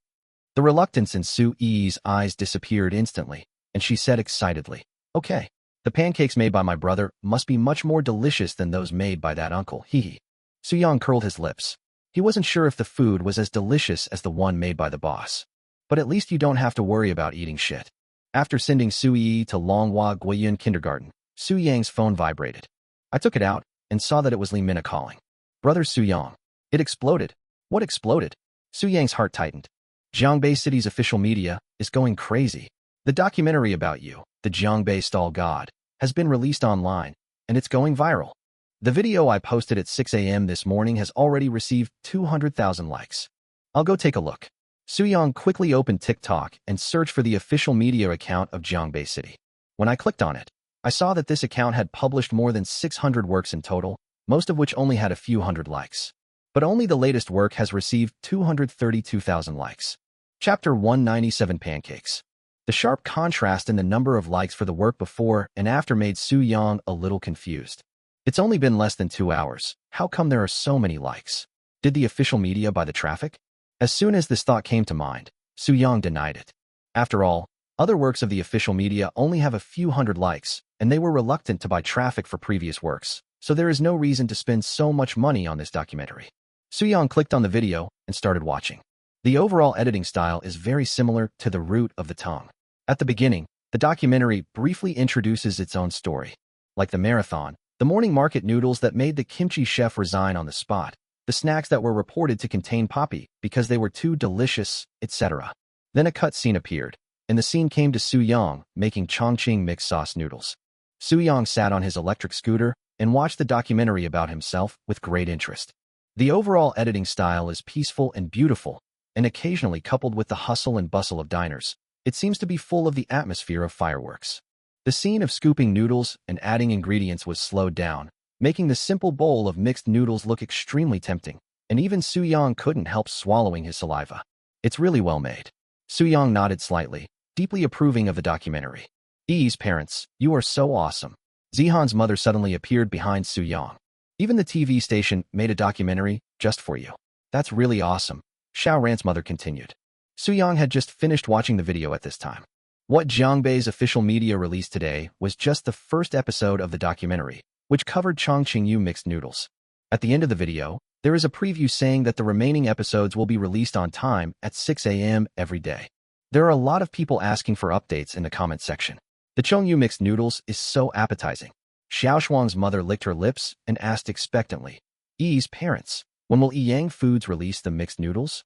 The reluctance in Su-yi's eyes disappeared instantly, and she said excitedly, okay. The pancakes made by my brother must be much more delicious than those made by that uncle, hee. Su-yang curled his lips. He wasn't sure if the food was as delicious as the one made by the boss. But at least you don't have to worry about eating shit. After sending Su-yi to Longhua Guiyun Kindergarten, Su-yang's phone vibrated. I took it out and saw that it was Li Mina calling. Brother Su-yang. It exploded. What exploded? Su-yang's heart tightened. Jiangbei City's official media is going crazy. The documentary about you, the Jiangbei Stall God, has been released online, and it's going viral. The video I posted at 6 a.m. this morning has already received 200,000 likes. I'll go take a look. Su-yang quickly opened TikTok and searched for the official media account of Jiangbei City. When I clicked on it, I saw that this account had published more than 600 works in total, most of which only had a few hundred likes. But only the latest work has received 232,000 likes. Chapter 197 Pancakes. The sharp contrast in the number of likes for the work before and after made Su-yang a little confused. It's only been less than 2 hours. How come there are so many likes? Did the official media buy the traffic? As soon as this thought came to mind, Su-yang denied it. After all, other works of the official media only have a few hundred likes, and they were reluctant to buy traffic for previous works, so there is no reason to spend so much money on this documentary. Su-yang clicked on the video and started watching. The overall editing style is very similar to The Root of the Tongue. At the beginning, the documentary briefly introduces its own story. Like the marathon, the morning market noodles that made the kimchi chef resign on the spot, the snacks that were reported to contain poppy because they were too delicious, etc. Then a cut scene appeared, and the scene came to Su-yang making Chongqing mixed sauce noodles. Su-yang sat on his electric scooter and watched the documentary about himself with great interest. The overall editing style is peaceful and beautiful, and occasionally coupled with the hustle and bustle of diners, it seems to be full of the atmosphere of fireworks. The scene of scooping noodles and adding ingredients was slowed down, making the simple bowl of mixed noodles look extremely tempting, and even Su-yang couldn't help swallowing his saliva. It's really well made. Su-yang nodded slightly, deeply approving of the documentary. Yi's parents, you are so awesome. Zihan's mother suddenly appeared behind Su-yang. Even the TV station made a documentary just for you. That's really awesome, Xiao Ran's mother continued. Su-yang had just finished watching the video at this time. What Jiangbei's official media released today was just the first episode of the documentary, which covered Chongqing mixed noodles. At the end of the video, there is a preview saying that the remaining episodes will be released on time at 6 a.m. every day. There are a lot of people asking for updates in the comment section. The Chongyu mixed noodles is so appetizing. Xiao Shuang's mother licked her lips and asked expectantly, Yi's parents, when will Yiyang Foods release the mixed noodles?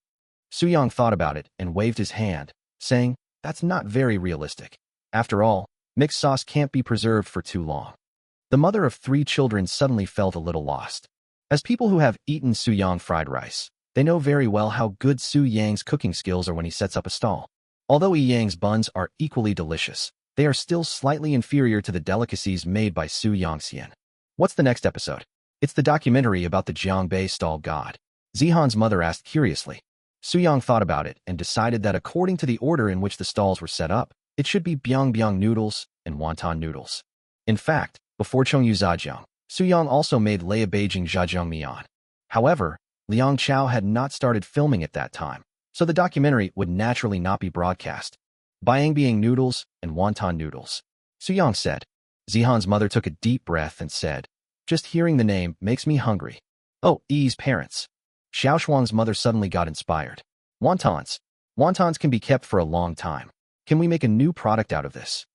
Su-yang thought about it and waved his hand, saying, that's not very realistic. After all, mixed sauce can't be preserved for too long. The mother of 3 children suddenly felt a little lost. As people who have eaten Su-yang fried rice, they know very well how good Su-yang's cooking skills are when he sets up a stall. Although Yiyang's buns are equally delicious, they are still slightly inferior to the delicacies made by Su-yang Xian. What's the next episode? It's the documentary about the Jiangbei Stall God. Zihan's mother asked curiously. Su-yang thought about it and decided that according to the order in which the stalls were set up, it should be Biang noodles and wonton noodles. In fact, before Chongyu Zhajiang, Su-yang also made Leia Beijing Zhajiang Mian. However, Liang Chao had not started filming at that time, so the documentary would naturally not be broadcast. Biang noodles and wonton noodles, Su-yang said. Zihan's mother took a deep breath and said, just hearing the name makes me hungry. Oh, Yi's parents. Xiao Shuang's mother suddenly got inspired. Wontons. Wontons can be kept for a long time. Can we make a new product out of this?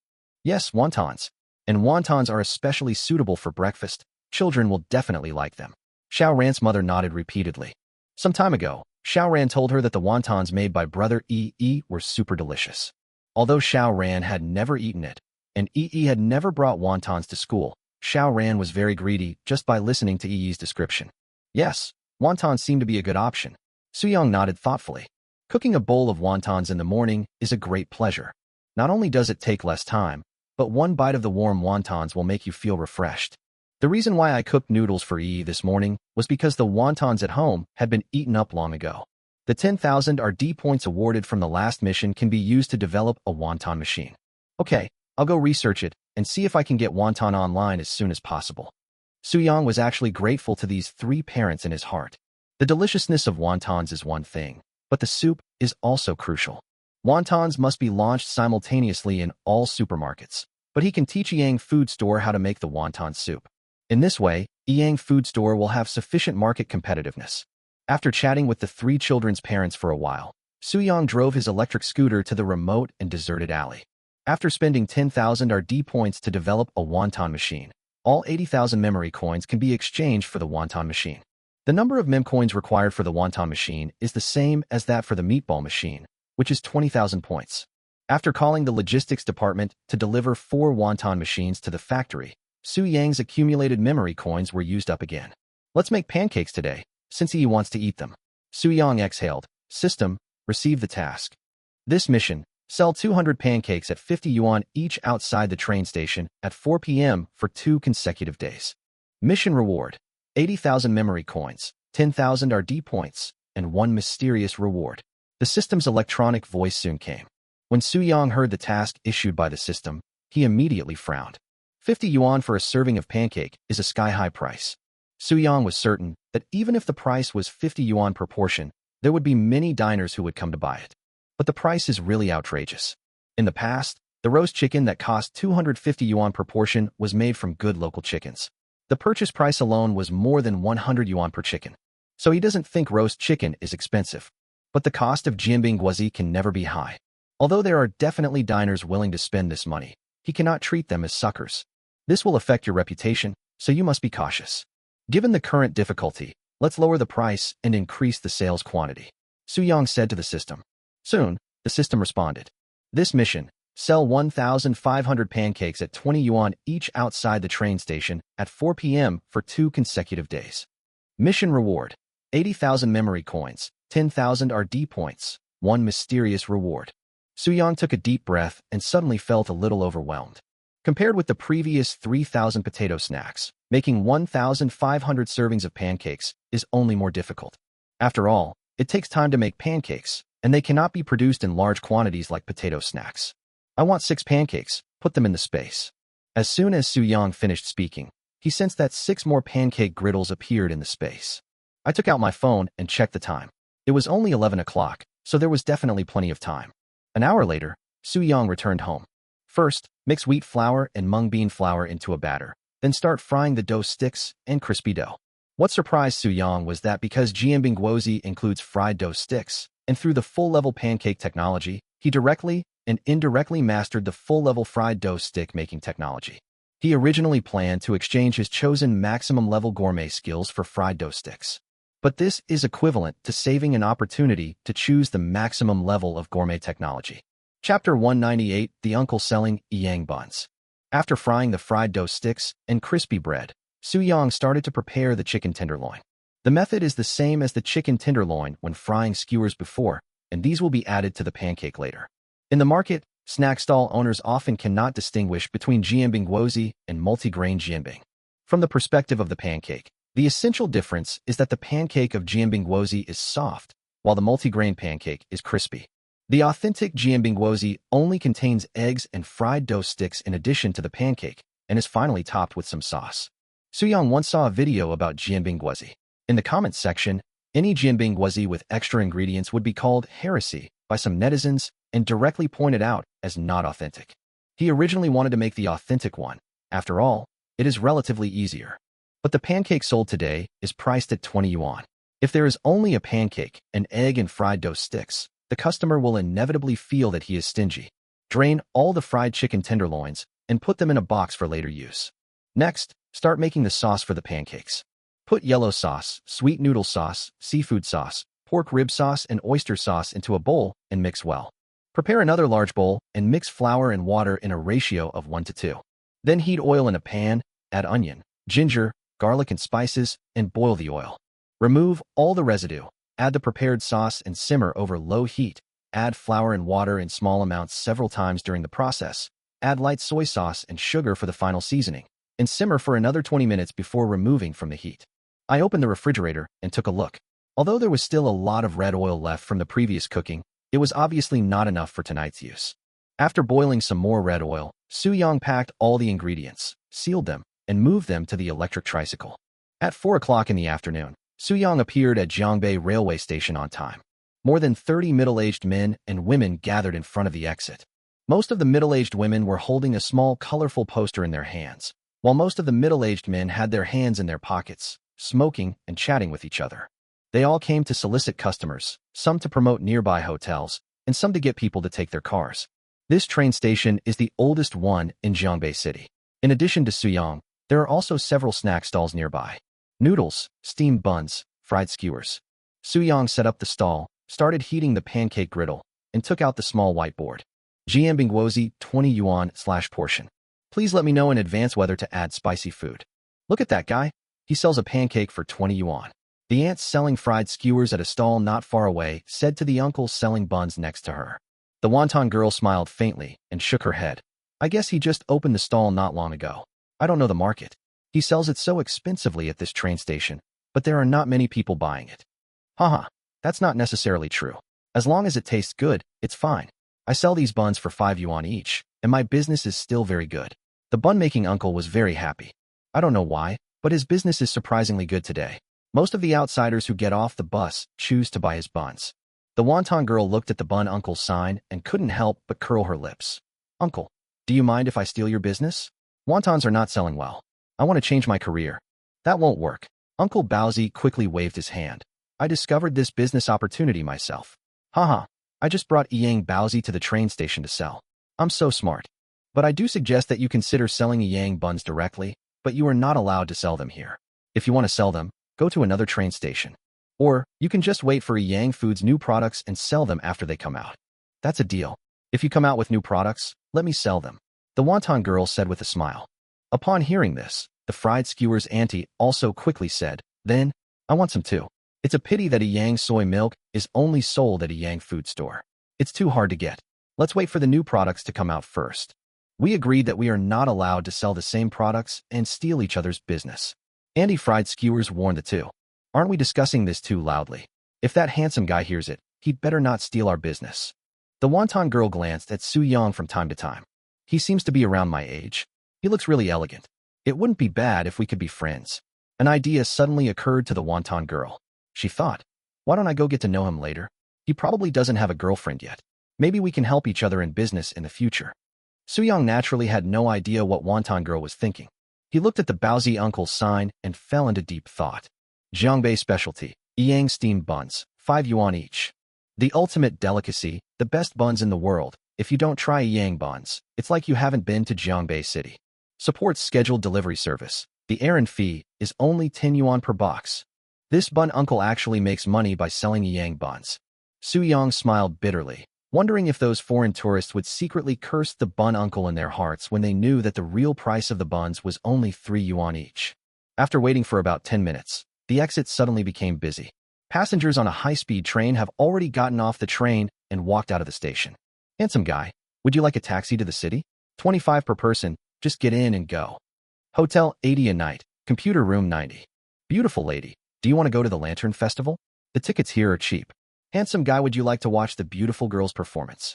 Yes, wontons. And wontons are especially suitable for breakfast. Children will definitely like them. Xiao Ran's mother nodded repeatedly. Some time ago, Xiao Ran told her that the wontons made by brother Yi were super delicious. Although Xiao Ran had never eaten it, and Yi had never brought wontons to school, Xiao Ran was very greedy just by listening to Yi's description. Yes, wontons seem to be a good option. Su-yang nodded thoughtfully. Cooking a bowl of wontons in the morning is a great pleasure. Not only does it take less time, but one bite of the warm wontons will make you feel refreshed. The reason why I cooked noodles for Yi this morning was because the wontons at home had been eaten up long ago. The 10,000 RD points awarded from the last mission can be used to develop a wonton machine. Okay, I'll go research it and see if I can get wonton online as soon as possible. Soo-young was actually grateful to these three parents in his heart. The deliciousness of wontons is one thing, but the soup is also crucial. Wontons must be launched simultaneously in all supermarkets, but he can teach Yang Food Store how to make the wonton soup. In this way, Yang Food Store will have sufficient market competitiveness. After chatting with the three children's parents for a while, Soo-young drove his electric scooter to the remote and deserted alley. After spending 10,000 RD points to develop a wonton machine, all 80,000 memory coins can be exchanged for the wonton machine. The number of mem coins required for the wonton machine is the same as that for the meatball machine, which is 20,000 points. After calling the logistics department to deliver 4 wonton machines to the factory, Soo-young's accumulated memory coins were used up again. Let's make pancakes today, since he wants to eat them. Soo-young exhaled. System, receive the task. This mission, sell 200 pancakes at 50 yuan each outside the train station at 4 p.m. for 2 consecutive days. Mission reward, 80,000 memory coins, 10,000 RD points, and 1 mysterious reward. The system's electronic voice soon came. When Soo-young heard the task issued by the system, he immediately frowned. 50 yuan for a serving of pancake is a sky-high price. Soo-young was certain that even if the price was 50 yuan per portion, there would be many diners who would come to buy it. But the price is really outrageous. In the past, the roast chicken that cost 250 yuan per portion was made from good local chickens. The purchase price alone was more than 100 yuan per chicken. So he doesn't think roast chicken is expensive. But the cost of jianbing guozi can never be high. Although there are definitely diners willing to spend this money, he cannot treat them as suckers. This will affect your reputation, so you must be cautious. Given the current difficulty, let's lower the price and increase the sales quantity, Soo-young said to the system. Soon, the system responded. This mission, sell 1,500 pancakes at 20 yuan each outside the train station at 4 p.m. for 2 consecutive days. Mission reward, 80,000 memory coins, 10,000 RD points, 1 mysterious reward. Soo-young took a deep breath and suddenly felt a little overwhelmed. Compared with the previous 3,000 potato snacks, making 1,500 servings of pancakes is only more difficult. After all, it takes time to make pancakes, and they cannot be produced in large quantities like potato snacks. I want 6 pancakes, put them in the space. As soon as Soo-young finished speaking, he sensed that 6 more pancake griddles appeared in the space. I took out my phone and checked the time. It was only 11 o'clock, so there was definitely plenty of time. An hour later, Soo-young returned home. First, mix wheat flour and mung bean flour into a batter, then start frying the dough sticks and crispy dough. What surprised Soo-young was that because jianbing guozi includes fried dough sticks, and through the full-level pancake technology, he directly and indirectly mastered the full-level fried dough stick making technology. He originally planned to exchange his chosen maximum-level gourmet skills for fried dough sticks. But this is equivalent to saving an opportunity to choose the maximum level of gourmet technology. Chapter 198, The Uncle Selling Yang Buns. After frying the fried dough sticks and crispy bread, Soo-young started to prepare the chicken tenderloin. The method is the same as the chicken tenderloin when frying skewers before, and these will be added to the pancake later. In the market, snack stall owners often cannot distinguish between jianbing guozi and multigrain jianbing. From the perspective of the pancake, the essential difference is that the pancake of jianbing guozi is soft, while the multigrain pancake is crispy. The authentic jianbing guozi only contains eggs and fried dough sticks in addition to the pancake, and is finally topped with some sauce. Soo-young once saw a video about jianbing guozi. In the comments section, any jianbing guozi with extra ingredients would be called heresy by some netizens and directly pointed out as not authentic. He originally wanted to make the authentic one. After all, it is relatively easier. But the pancake sold today is priced at 20 yuan. If there is only a pancake, an egg, and fried dough sticks, the customer will inevitably feel that he is stingy. Drain all the fried chicken tenderloins and put them in a box for later use. Next, start making the sauce for the pancakes. Put yellow sauce, sweet noodle sauce, seafood sauce, pork rib sauce, and oyster sauce into a bowl and mix well. Prepare another large bowl and mix flour and water in a ratio of 1:2. Then heat oil in a pan, add onion, ginger, garlic, and spices, and boil the oil. Remove all the residue. Add the prepared sauce and simmer over low heat. Add flour and water in small amounts several times during the process. Add light soy sauce and sugar for the final seasoning. and simmer for another 20 minutes before removing from the heat. I opened the refrigerator and took a look. Although there was still a lot of red oil left from the previous cooking, it was obviously not enough for tonight's use. After boiling some more red oil, Soo-young packed all the ingredients, sealed them, and moved them to the electric tricycle. At 4 o'clock in the afternoon, Soo-young appeared at Jeongbei railway station on time. More than 30 middle-aged men and women gathered in front of the exit. Most of the middle-aged women were holding a small, colorful poster in their hands, while most of the middle-aged men had their hands in their pockets, smoking and chatting with each other. They all came to solicit customers, some to promote nearby hotels, and some to get people to take their cars. This train station is the oldest one in Jeongbei City. In addition to Soo-young, there are also several snack stalls nearby. Noodles, steamed buns, fried skewers. Soo-young set up the stall, started heating the pancake griddle, and took out the small whiteboard. Jianbingwozi 20 yuan/portion. Please let me know in advance whether to add spicy food. Look at that guy. He sells a pancake for 20 yuan. The aunt selling fried skewers at a stall not far away said to the uncle selling buns next to her. The wonton girl smiled faintly and shook her head. I guess he just opened the stall not long ago. I don't know the market. He sells it so expensively at this train station, but there are not many people buying it. Haha, that's not necessarily true. As long as it tastes good, it's fine. I sell these buns for 5 yuan each, and my business is still very good. The bun-making uncle was very happy. I don't know why, but his business is surprisingly good today. Most of the outsiders who get off the bus choose to buy his buns. The wonton girl looked at the bun uncle's sign and couldn't help but curl her lips. Uncle, do you mind if I steal your business? Wontons are not selling well. I want to change my career. That won't work. Uncle Baozi quickly waved his hand. I discovered this business opportunity myself. Haha, I just brought Yang Baozi to the train station to sell. I'm so smart. But I do suggest that you consider selling Yang buns directly, but you are not allowed to sell them here. If you want to sell them, go to another train station. Or, you can just wait for Yang Food's new products and sell them after they come out. That's a deal. If you come out with new products, let me sell them. The wonton girl said with a smile. Upon hearing this, the fried skewers auntie also quickly said, then, I want some too. It's a pity that a Yang soy milk is only sold at a Yang food store. It's too hard to get. Let's wait for the new products to come out first. We agreed that we are not allowed to sell the same products and steal each other's business. Andy Fried Skewers warned the two. Aren't we discussing this too loudly? If that handsome guy hears it, he'd better not steal our business. The wonton girl glanced at Soo-young from time to time. He seems to be around my age. He looks really elegant. It wouldn't be bad if we could be friends. An idea suddenly occurred to the wonton girl. She thought, why don't I go get to know him later? He probably doesn't have a girlfriend yet. Maybe we can help each other in business in the future. Soo-young naturally had no idea what wonton girl was thinking. He looked at the Baozi uncle's sign and fell into deep thought. Jeongbei specialty, Yang steamed buns, 5 yuan each. The ultimate delicacy, the best buns in the world. If you don't try Yang buns, it's like you haven't been to Jeongbei City. Supports scheduled delivery service. The errand fee is only 10 yuan per box. This bun uncle actually makes money by selling Yang buns. Soo-young smiled bitterly, wondering if those foreign tourists would secretly curse the bun uncle in their hearts when they knew that the real price of the buns was only 3 yuan each. After waiting for about 10 minutes, the exit suddenly became busy. Passengers on a high-speed train have already gotten off the train and walked out of the station. Handsome guy, would you like a taxi to the city? 25 per person, just get in and go. Hotel 80 a night, computer room 90. Beautiful lady, do you want to go to the Lantern Festival? The tickets here are cheap. Handsome guy, would you like to watch the beautiful girl's performance?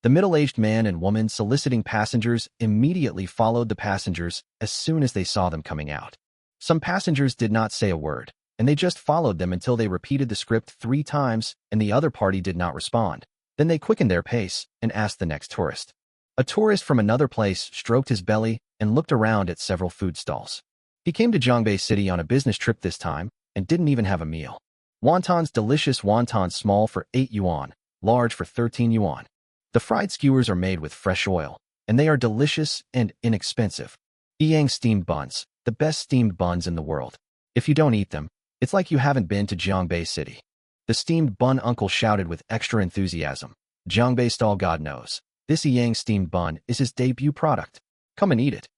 The middle-aged man and woman soliciting passengers immediately followed the passengers as soon as they saw them coming out. Some passengers did not say a word, and they just followed them until they repeated the script 3 times and the other party did not respond. Then they quickened their pace and asked the next tourist. A tourist from another place stroked his belly and looked around at several food stalls. He came to Jeongbei City on a business trip this time and didn't even have a meal. Wontons, delicious wonton, small for 8 yuan, large for 13 yuan. The fried skewers are made with fresh oil, and they are delicious and inexpensive. Yang steamed buns, the best steamed buns in the world. If you don't eat them, it's like you haven't been to Jeongbei City. The steamed bun uncle shouted with extra enthusiasm. Jeongbei stall, God knows. This Yang steamed bun is his debut product. Come and eat it.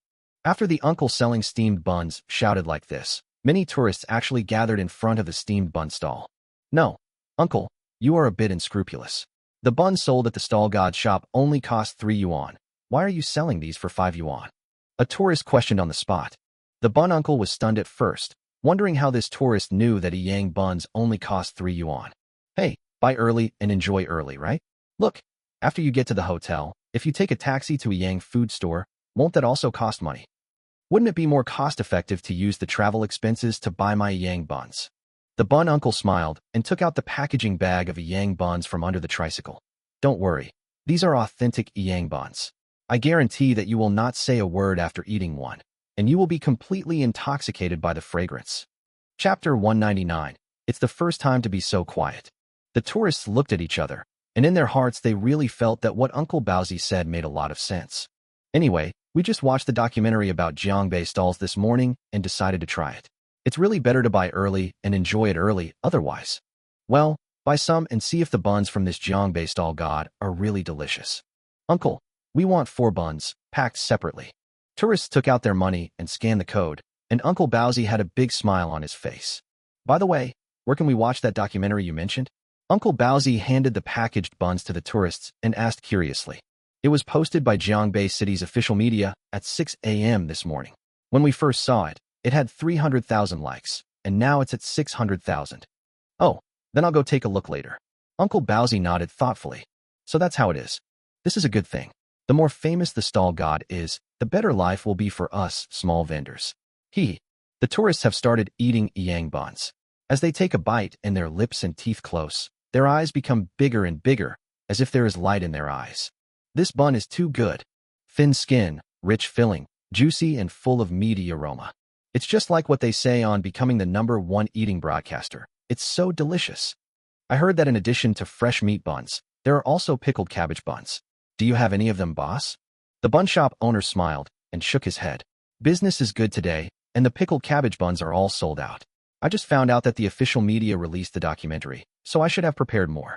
After the uncle selling steamed buns shouted like this, many tourists actually gathered in front of the steamed bun stall. No, uncle, you are a bit unscrupulous. The buns sold at the stall god shop only cost 3 yuan. Why are you selling these for 5 yuan? A tourist questioned on the spot. The bun uncle was stunned at first, wondering how this tourist knew that Yang buns only cost 3 yuan. Hey, buy early and enjoy early, right? Look, after you get to the hotel, if you take a taxi to a Yang food store, won't that also cost money? Wouldn't it be more cost-effective to use the travel expenses to buy my Yang buns? The bun uncle smiled and took out the packaging bag of Yang buns from under the tricycle. Don't worry, these are authentic Yang buns. I guarantee that you will not say a word after eating one, and you will be completely intoxicated by the fragrance. Chapter 199. It's the first time to be so quiet. The tourists looked at each other, and in their hearts they really felt that what Uncle Baozi said made a lot of sense. Anyway, we just watched the documentary about Jiangbei stalls this morning and decided to try it. It's really better to buy early and enjoy it early otherwise. Well, buy some and see if the buns from this Jiangbei stall god are really delicious. Uncle, we want 4 buns, packed separately. Tourists took out their money and scanned the code, and Uncle Baozi had a big smile on his face. By the way, where can we watch that documentary you mentioned? Uncle Baozi handed the packaged buns to the tourists and asked curiously. It was posted by Jiangbei City's official media at 6 a.m. this morning. When we first saw it, it had 300,000 likes, and now it's at 600,000. Oh, then I'll go take a look later. Uncle Baozi nodded thoughtfully. So that's how it is. This is a good thing. The more famous the stall god is, the better life will be for us small vendors. The tourists have started eating Yang buns. As they take a bite and their lips and teeth close, their eyes become bigger and bigger, as if there is light in their eyes. This bun is too good. Thin skin, rich filling, juicy and full of meaty aroma. It's just like what they say on becoming the #1 eating broadcaster. It's so delicious. I heard that in addition to fresh meat buns, there are also pickled cabbage buns. Do you have any of them, boss? The bun shop owner smiled and shook his head. Business is good today, and the pickled cabbage buns are all sold out. I just found out that the official media released the documentary, so I should have prepared more.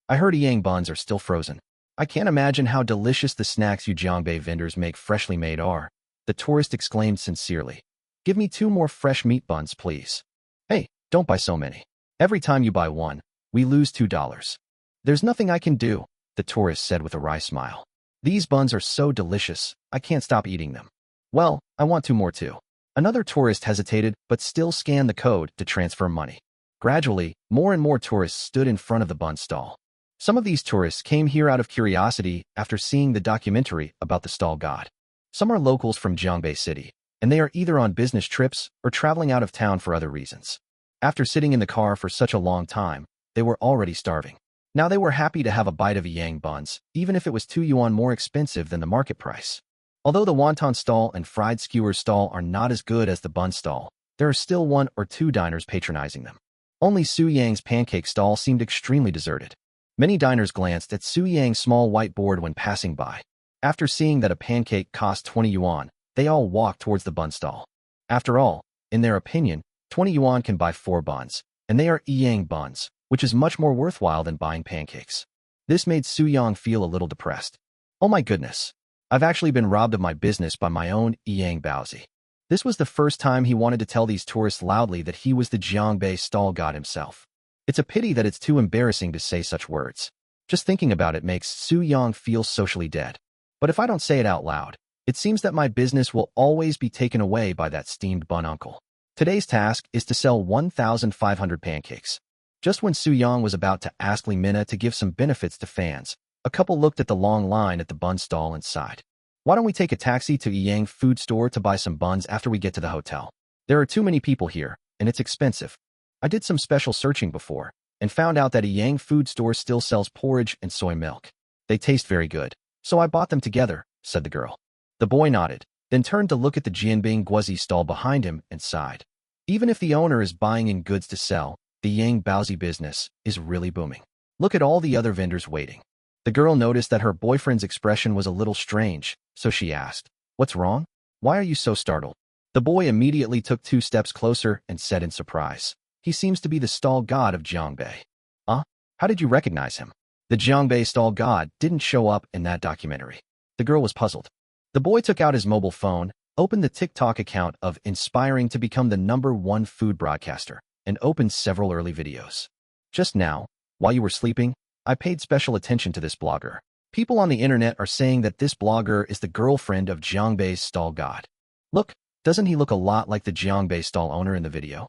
I heard Yang buns are still frozen. I can't imagine how delicious the snacks you Jiangbei vendors make freshly made are. The tourist exclaimed sincerely. Give me 2 more fresh meat buns, please. Hey, don't buy so many. Every time you buy one, we lose $2. There's nothing I can do, the tourist said with a wry smile. These buns are so delicious, I can't stop eating them. Well, I want 2 more too. Another tourist hesitated but still scanned the code to transfer money. Gradually, more and more tourists stood in front of the bun stall. Some of these tourists came here out of curiosity after seeing the documentary about the stall god. Some are locals from Jiangbei City, and they are either on business trips or traveling out of town for other reasons. After sitting in the car for such a long time, they were already starving. Now they were happy to have a bite of Yang buns, even if it was 2 yuan more expensive than the market price. Although the wonton stall and fried skewers stall are not as good as the bun stall, there are still 1 or 2 diners patronizing them. Only Su Yang's pancake stall seemed extremely deserted. Many diners glanced at Su Yang's small white board when passing by. After seeing that a pancake cost 20 yuan, they all walked towards the bun stall. After all, in their opinion, 20 yuan can buy 4 buns, and they are Yang buns, which is much more worthwhile than buying pancakes. This made Su Yang feel a little depressed. Oh my goodness. I've actually been robbed of my business by my own Yang Baozi. This was the first time he wanted to tell these tourists loudly that he was the Jiangbei stall god himself. It's a pity that it's too embarrassing to say such words. Just thinking about it makes Su Yang feel socially dead. But if I don't say it out loud, it seems that my business will always be taken away by that steamed bun uncle. Today's task is to sell 1,500 pancakes. Just when Su Yang was about to ask Li Mina to give some benefits to fans, a couple looked at the long line at the bun stall and sighed. Why don't we take a taxi to a Yang food store to buy some buns after we get to the hotel? There are too many people here, and it's expensive. I did some special searching before, and found out that a Yang food store still sells porridge and soy milk. They taste very good, so I bought them together, said the girl. The boy nodded, then turned to look at the Jianbing Guozi stall behind him and sighed. Even if the owner is buying in goods to sell, the Yang Baozi business is really booming. Look at all the other vendors waiting. The girl noticed that her boyfriend's expression was a little strange, so she asked, "What's wrong? Why are you so startled?" The boy immediately took 2 steps closer and said in surprise, "He seems to be the stall god of Jiangbei." Huh? How did you recognize him? The Jiangbei stall god didn't show up in that documentary. The girl was puzzled. The boy took out his mobile phone, opened the TikTok account of Inspiring to become the #1 food broadcaster, and opened several early videos. Just now, while you were sleeping, I paid special attention to this blogger. People on the internet are saying that this blogger is the girlfriend of Jiangbei's stall god. Look, Doesn't he look a lot like the Jiangbei stall owner in the video?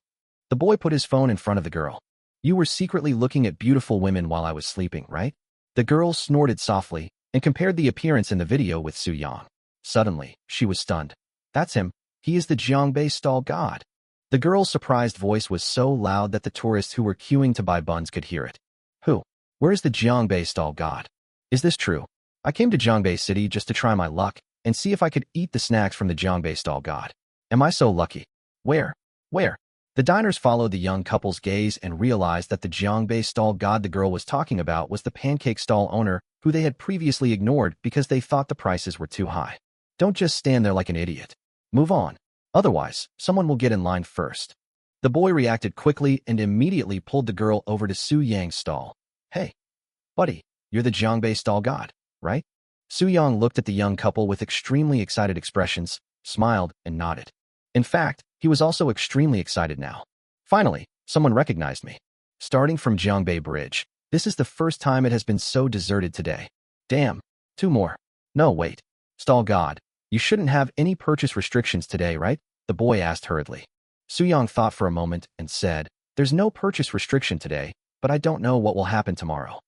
The boy put his phone in front of the girl. You were secretly looking at beautiful women while I was sleeping, right? The girl snorted softly and compared the appearance in the video with Su Yang. Suddenly, she was stunned. That's him. He is the Jiangbei stall god. The girl's surprised voice was so loud that the tourists who were queuing to buy buns could hear it. Who? Where is the Jiangbei stall god? Is this true? I came to Jiangbei City just to try my luck and see if I could eat the snacks from the Jiangbei stall god. Am I so lucky? Where? Where? The diners followed the young couple's gaze and realized that the Jiangbei stall god the girl was talking about was the pancake stall owner who they had previously ignored because they thought the prices were too high. Don't just stand there like an idiot. Move on. Otherwise, someone will get in line first. The boy reacted quickly and immediately pulled the girl over to Su Yang's stall. Hey, buddy, you're the Jiangbei stall god, right? Su Yang looked at the young couple with extremely excited expressions, smiled, and nodded. In fact, he was also extremely excited now. Finally, someone recognized me. Starting from Jiangbei Bridge, this is the first time it has been so deserted today. Damn, 2 more. No, wait. Stall god, you shouldn't have any purchase restrictions today, right? The boy asked hurriedly. Su Yang thought for a moment and said, there's no purchase restriction today, but I don't know what will happen tomorrow.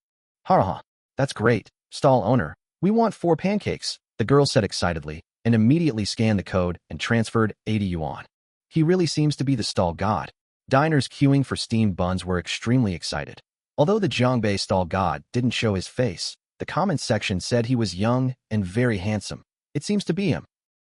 Ha, that's great. Stall owner, we want 4 pancakes, the girl said excitedly, and immediately scanned the code and transferred 80 yuan. He really seems to be the stall god. Diners queuing for steamed buns were extremely excited. Although the Jiangbei stall god didn't show his face, the comments section said he was young and very handsome. It seems to be him.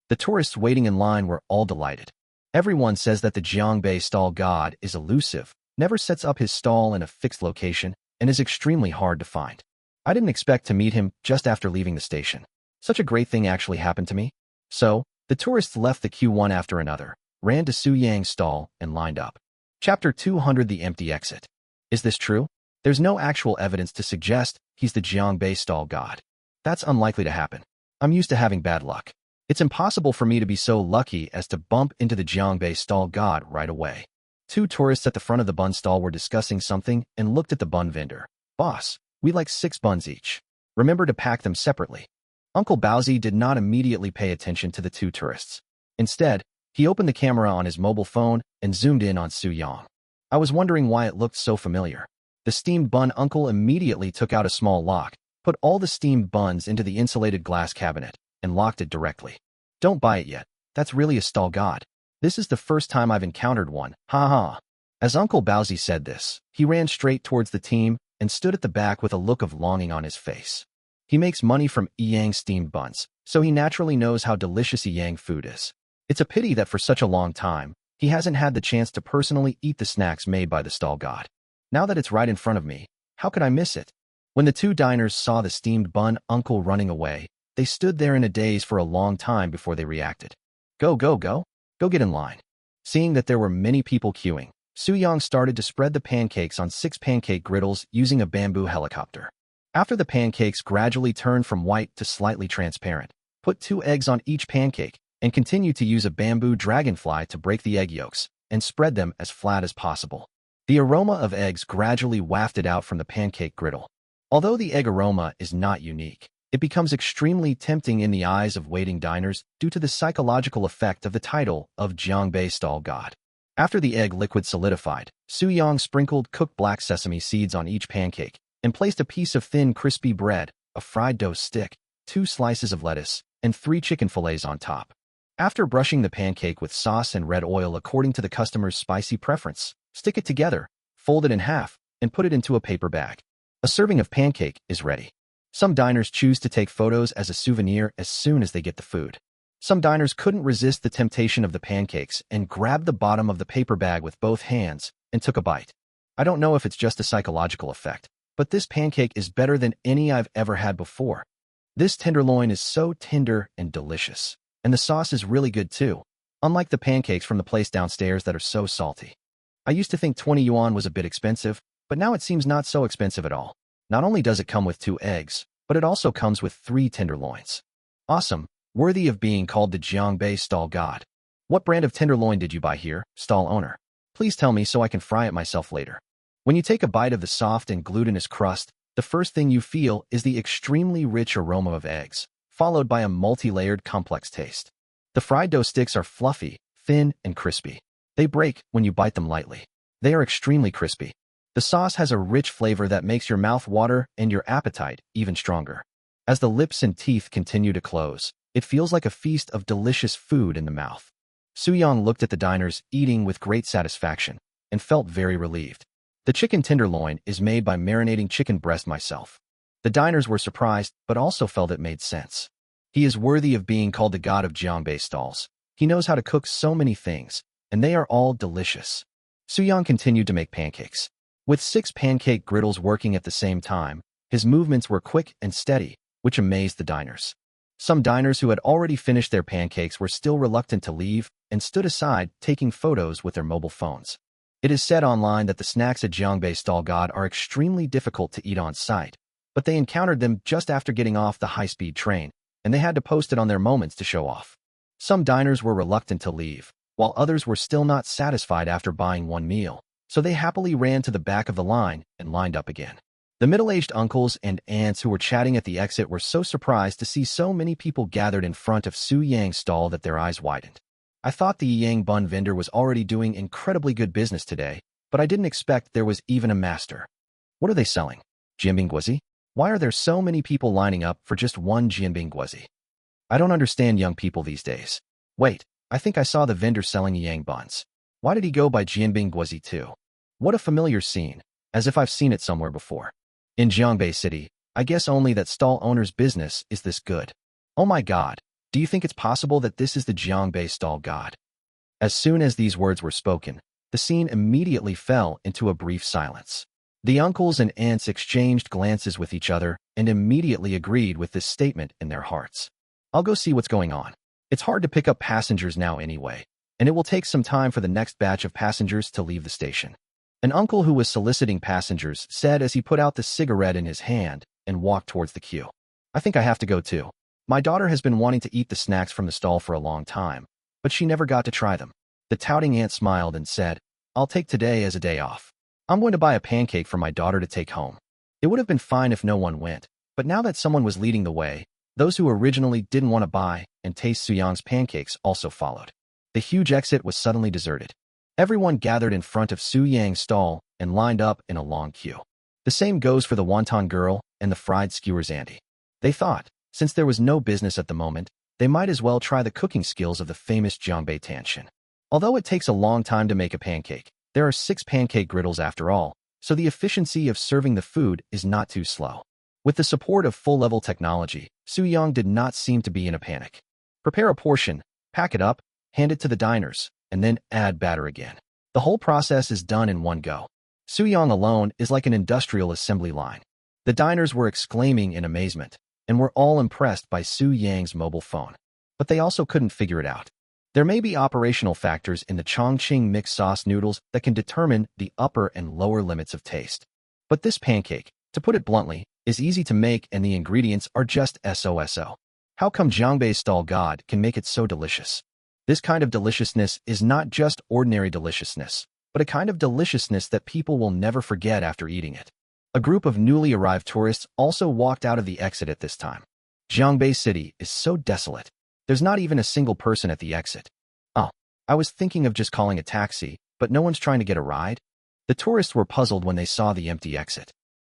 The tourists waiting in line were all delighted. Everyone says that the Jiangbei stall god is elusive, never sets up his stall in a fixed location, and is extremely hard to find. I didn't expect to meet him just after leaving the station. Such a great thing actually happened to me. So, the tourists left the queue one after another, ran to Su Yang's stall, and lined up. Chapter 200 The Empty Exit. Is this true? There's no actual evidence to suggest he's the Jiangbei stall god. That's unlikely to happen. I'm used to having bad luck. It's impossible for me to be so lucky as to bump into the Jiangbei stall god right away. 2 tourists at the front of the bun stall were discussing something and looked at the bun vendor. Boss, we like 6 buns each. Remember to pack them separately. Uncle Baozi did not immediately pay attention to the 2 tourists. Instead, he opened the camera on his mobile phone and zoomed in on Su Yang. I was wondering why it looked so familiar. The steamed bun uncle immediately took out a small lock, put all the steamed buns into the insulated glass cabinet, and locked it directly. Don't buy it yet. That's really a stall god. This is the first time I've encountered one. Ha ha. As Uncle Baozi said this, he ran straight towards the team and stood at the back with a look of longing on his face. He makes money from Yang steamed buns, so he naturally knows how delicious Yang food is. It's a pity that for such a long time, he hasn't had the chance to personally eat the snacks made by the stall god. Now that it's right in front of me, how could I miss it? When the 2 diners saw the steamed bun uncle running away, they stood there in a daze for a long time before they reacted. Go, go, go. Go get in line. Seeing that there were many people queuing, Su Yang started to spread the pancakes on 6 pancake griddles using a bamboo helicopter. After the pancakes gradually turned from white to slightly transparent, put 2 eggs on each pancake and continue to use a bamboo dragonfly to break the egg yolks and spread them as flat as possible. The aroma of eggs gradually wafted out from the pancake griddle. Although the egg aroma is not unique, it becomes extremely tempting in the eyes of waiting diners due to the psychological effect of the title of Jiangbei stall god. After the egg liquid solidified, Su Yang sprinkled cooked black sesame seeds on each pancake and placed a piece of thin crispy bread, a fried dough stick, 2 slices of lettuce, and 3 chicken fillets on top. After brushing the pancake with sauce and red oil according to the customer's spicy preference, stick it together, fold it in half, and put it into a paper bag. A serving of pancake is ready. Some diners choose to take photos as a souvenir as soon as they get the food. Some diners couldn't resist the temptation of the pancakes and grabbed the bottom of the paper bag with both hands and took a bite. I don't know if it's just a psychological effect, but this pancake is better than any I've ever had before. This tenderloin is so tender and delicious, and the sauce is really good too, unlike the pancakes from the place downstairs that are so salty. I used to think 20 yuan was a bit expensive, but now it seems not so expensive at all. Not only does it come with 2 eggs, but it also comes with 3 tenderloins. Awesome, worthy of being called the Jiangbei stall god. What brand of tenderloin did you buy here, stall owner? Please tell me so I can fry it myself later. When you take a bite of the soft and glutinous crust, the first thing you feel is the extremely rich aroma of eggs, followed by a multi-layered complex taste. The fried dough sticks are fluffy, thin, and crispy. They break when you bite them lightly. They are extremely crispy. The sauce has a rich flavor that makes your mouth water and your appetite even stronger. As the lips and teeth continue to close, it feels like a feast of delicious food in the mouth. Soo-young looked at the diners eating with great satisfaction and felt very relieved. The chicken tenderloin is made by marinating chicken breast myself. The diners were surprised but also felt it made sense. He is worthy of being called the god of Jeongbait stalls. He knows how to cook so many things, and they are all delicious. Soo-young continued to make pancakes. With 6 pancake griddles working at the same time, his movements were quick and steady, which amazed the diners. Some diners who had already finished their pancakes were still reluctant to leave and stood aside taking photos with their mobile phones. It is said online that the snacks at Jeongbait stall god are extremely difficult to eat on site, but they encountered them just after getting off the high-speed train, and they had to post it on their moments to show off. Some diners were reluctant to leave, while others were still not satisfied after buying one meal, so they happily ran to the back of the line and lined up again. The middle-aged uncles and aunts who were chatting at the exit were so surprised to see so many people gathered in front of Soo-young's stall that their eyes widened. I thought the yang bun vendor was already doing incredibly good business today, but I didn't expect there was even a master. What are they selling? Jianbingguozi? Why are there so many people lining up for just one jianbingguozi? I don't understand young people these days. Wait, I think I saw the vendor selling yang buns. Why did he go by jianbingguozi too? What a familiar scene, as if I've seen it somewhere before. In Jeongbait City, I guess only that stall owner's business is this good. Oh my god, do you think it's possible that this is the Jeongbait stall god? As soon as these words were spoken, the scene immediately fell into a brief silence. The uncles and aunts exchanged glances with each other and immediately agreed with this statement in their hearts. I'll go see what's going on. It's hard to pick up passengers now anyway, and it will take some time for the next batch of passengers to leave the station. An uncle who was soliciting passengers said as he put out the cigarette in his hand and walked towards the queue. I think I have to go too. My daughter has been wanting to eat the snacks from the stall for a long time, but she never got to try them. The touting aunt smiled and said, I'll take today as a day off. I'm going to buy a pancake for my daughter to take home. It would have been fine if no one went, but now that someone was leading the way, those who originally didn't want to buy and taste Soo-young's pancakes also followed. The huge exit was suddenly deserted. Everyone gathered in front of Soo-young's stall and lined up in a long queue. The same goes for the wonton girl and the fried skewers auntie. They thought, since there was no business at the moment, they might as well try the cooking skills of the famous Jeongbait Tanshin. Although it takes a long time to make a pancake, there are 6 pancake griddles after all, so the efficiency of serving the food is not too slow. With the support of full-level technology, Soo-young did not seem to be in a panic. Prepare a portion, pack it up, hand it to the diners, and then add batter again. The whole process is done in one go. Soo-young alone is like an industrial assembly line. The diners were exclaiming in amazement, and were all impressed by Soo-young's mobile phone. But they also couldn't figure it out. There may be operational factors in the Chongqing mixed sauce noodles that can determine the upper and lower limits of taste. But this pancake, to put it bluntly, is easy to make and the ingredients are just so. How come Jeongbait stall god can make it so delicious? This kind of deliciousness is not just ordinary deliciousness, but a kind of deliciousness that people will never forget after eating it. A group of newly arrived tourists also walked out of the exit at this time. Jeongbait City is so desolate. There's not even a single person at the exit. Oh, I was thinking of just calling a taxi, but no one's trying to get a ride? The tourists were puzzled when they saw the empty exit.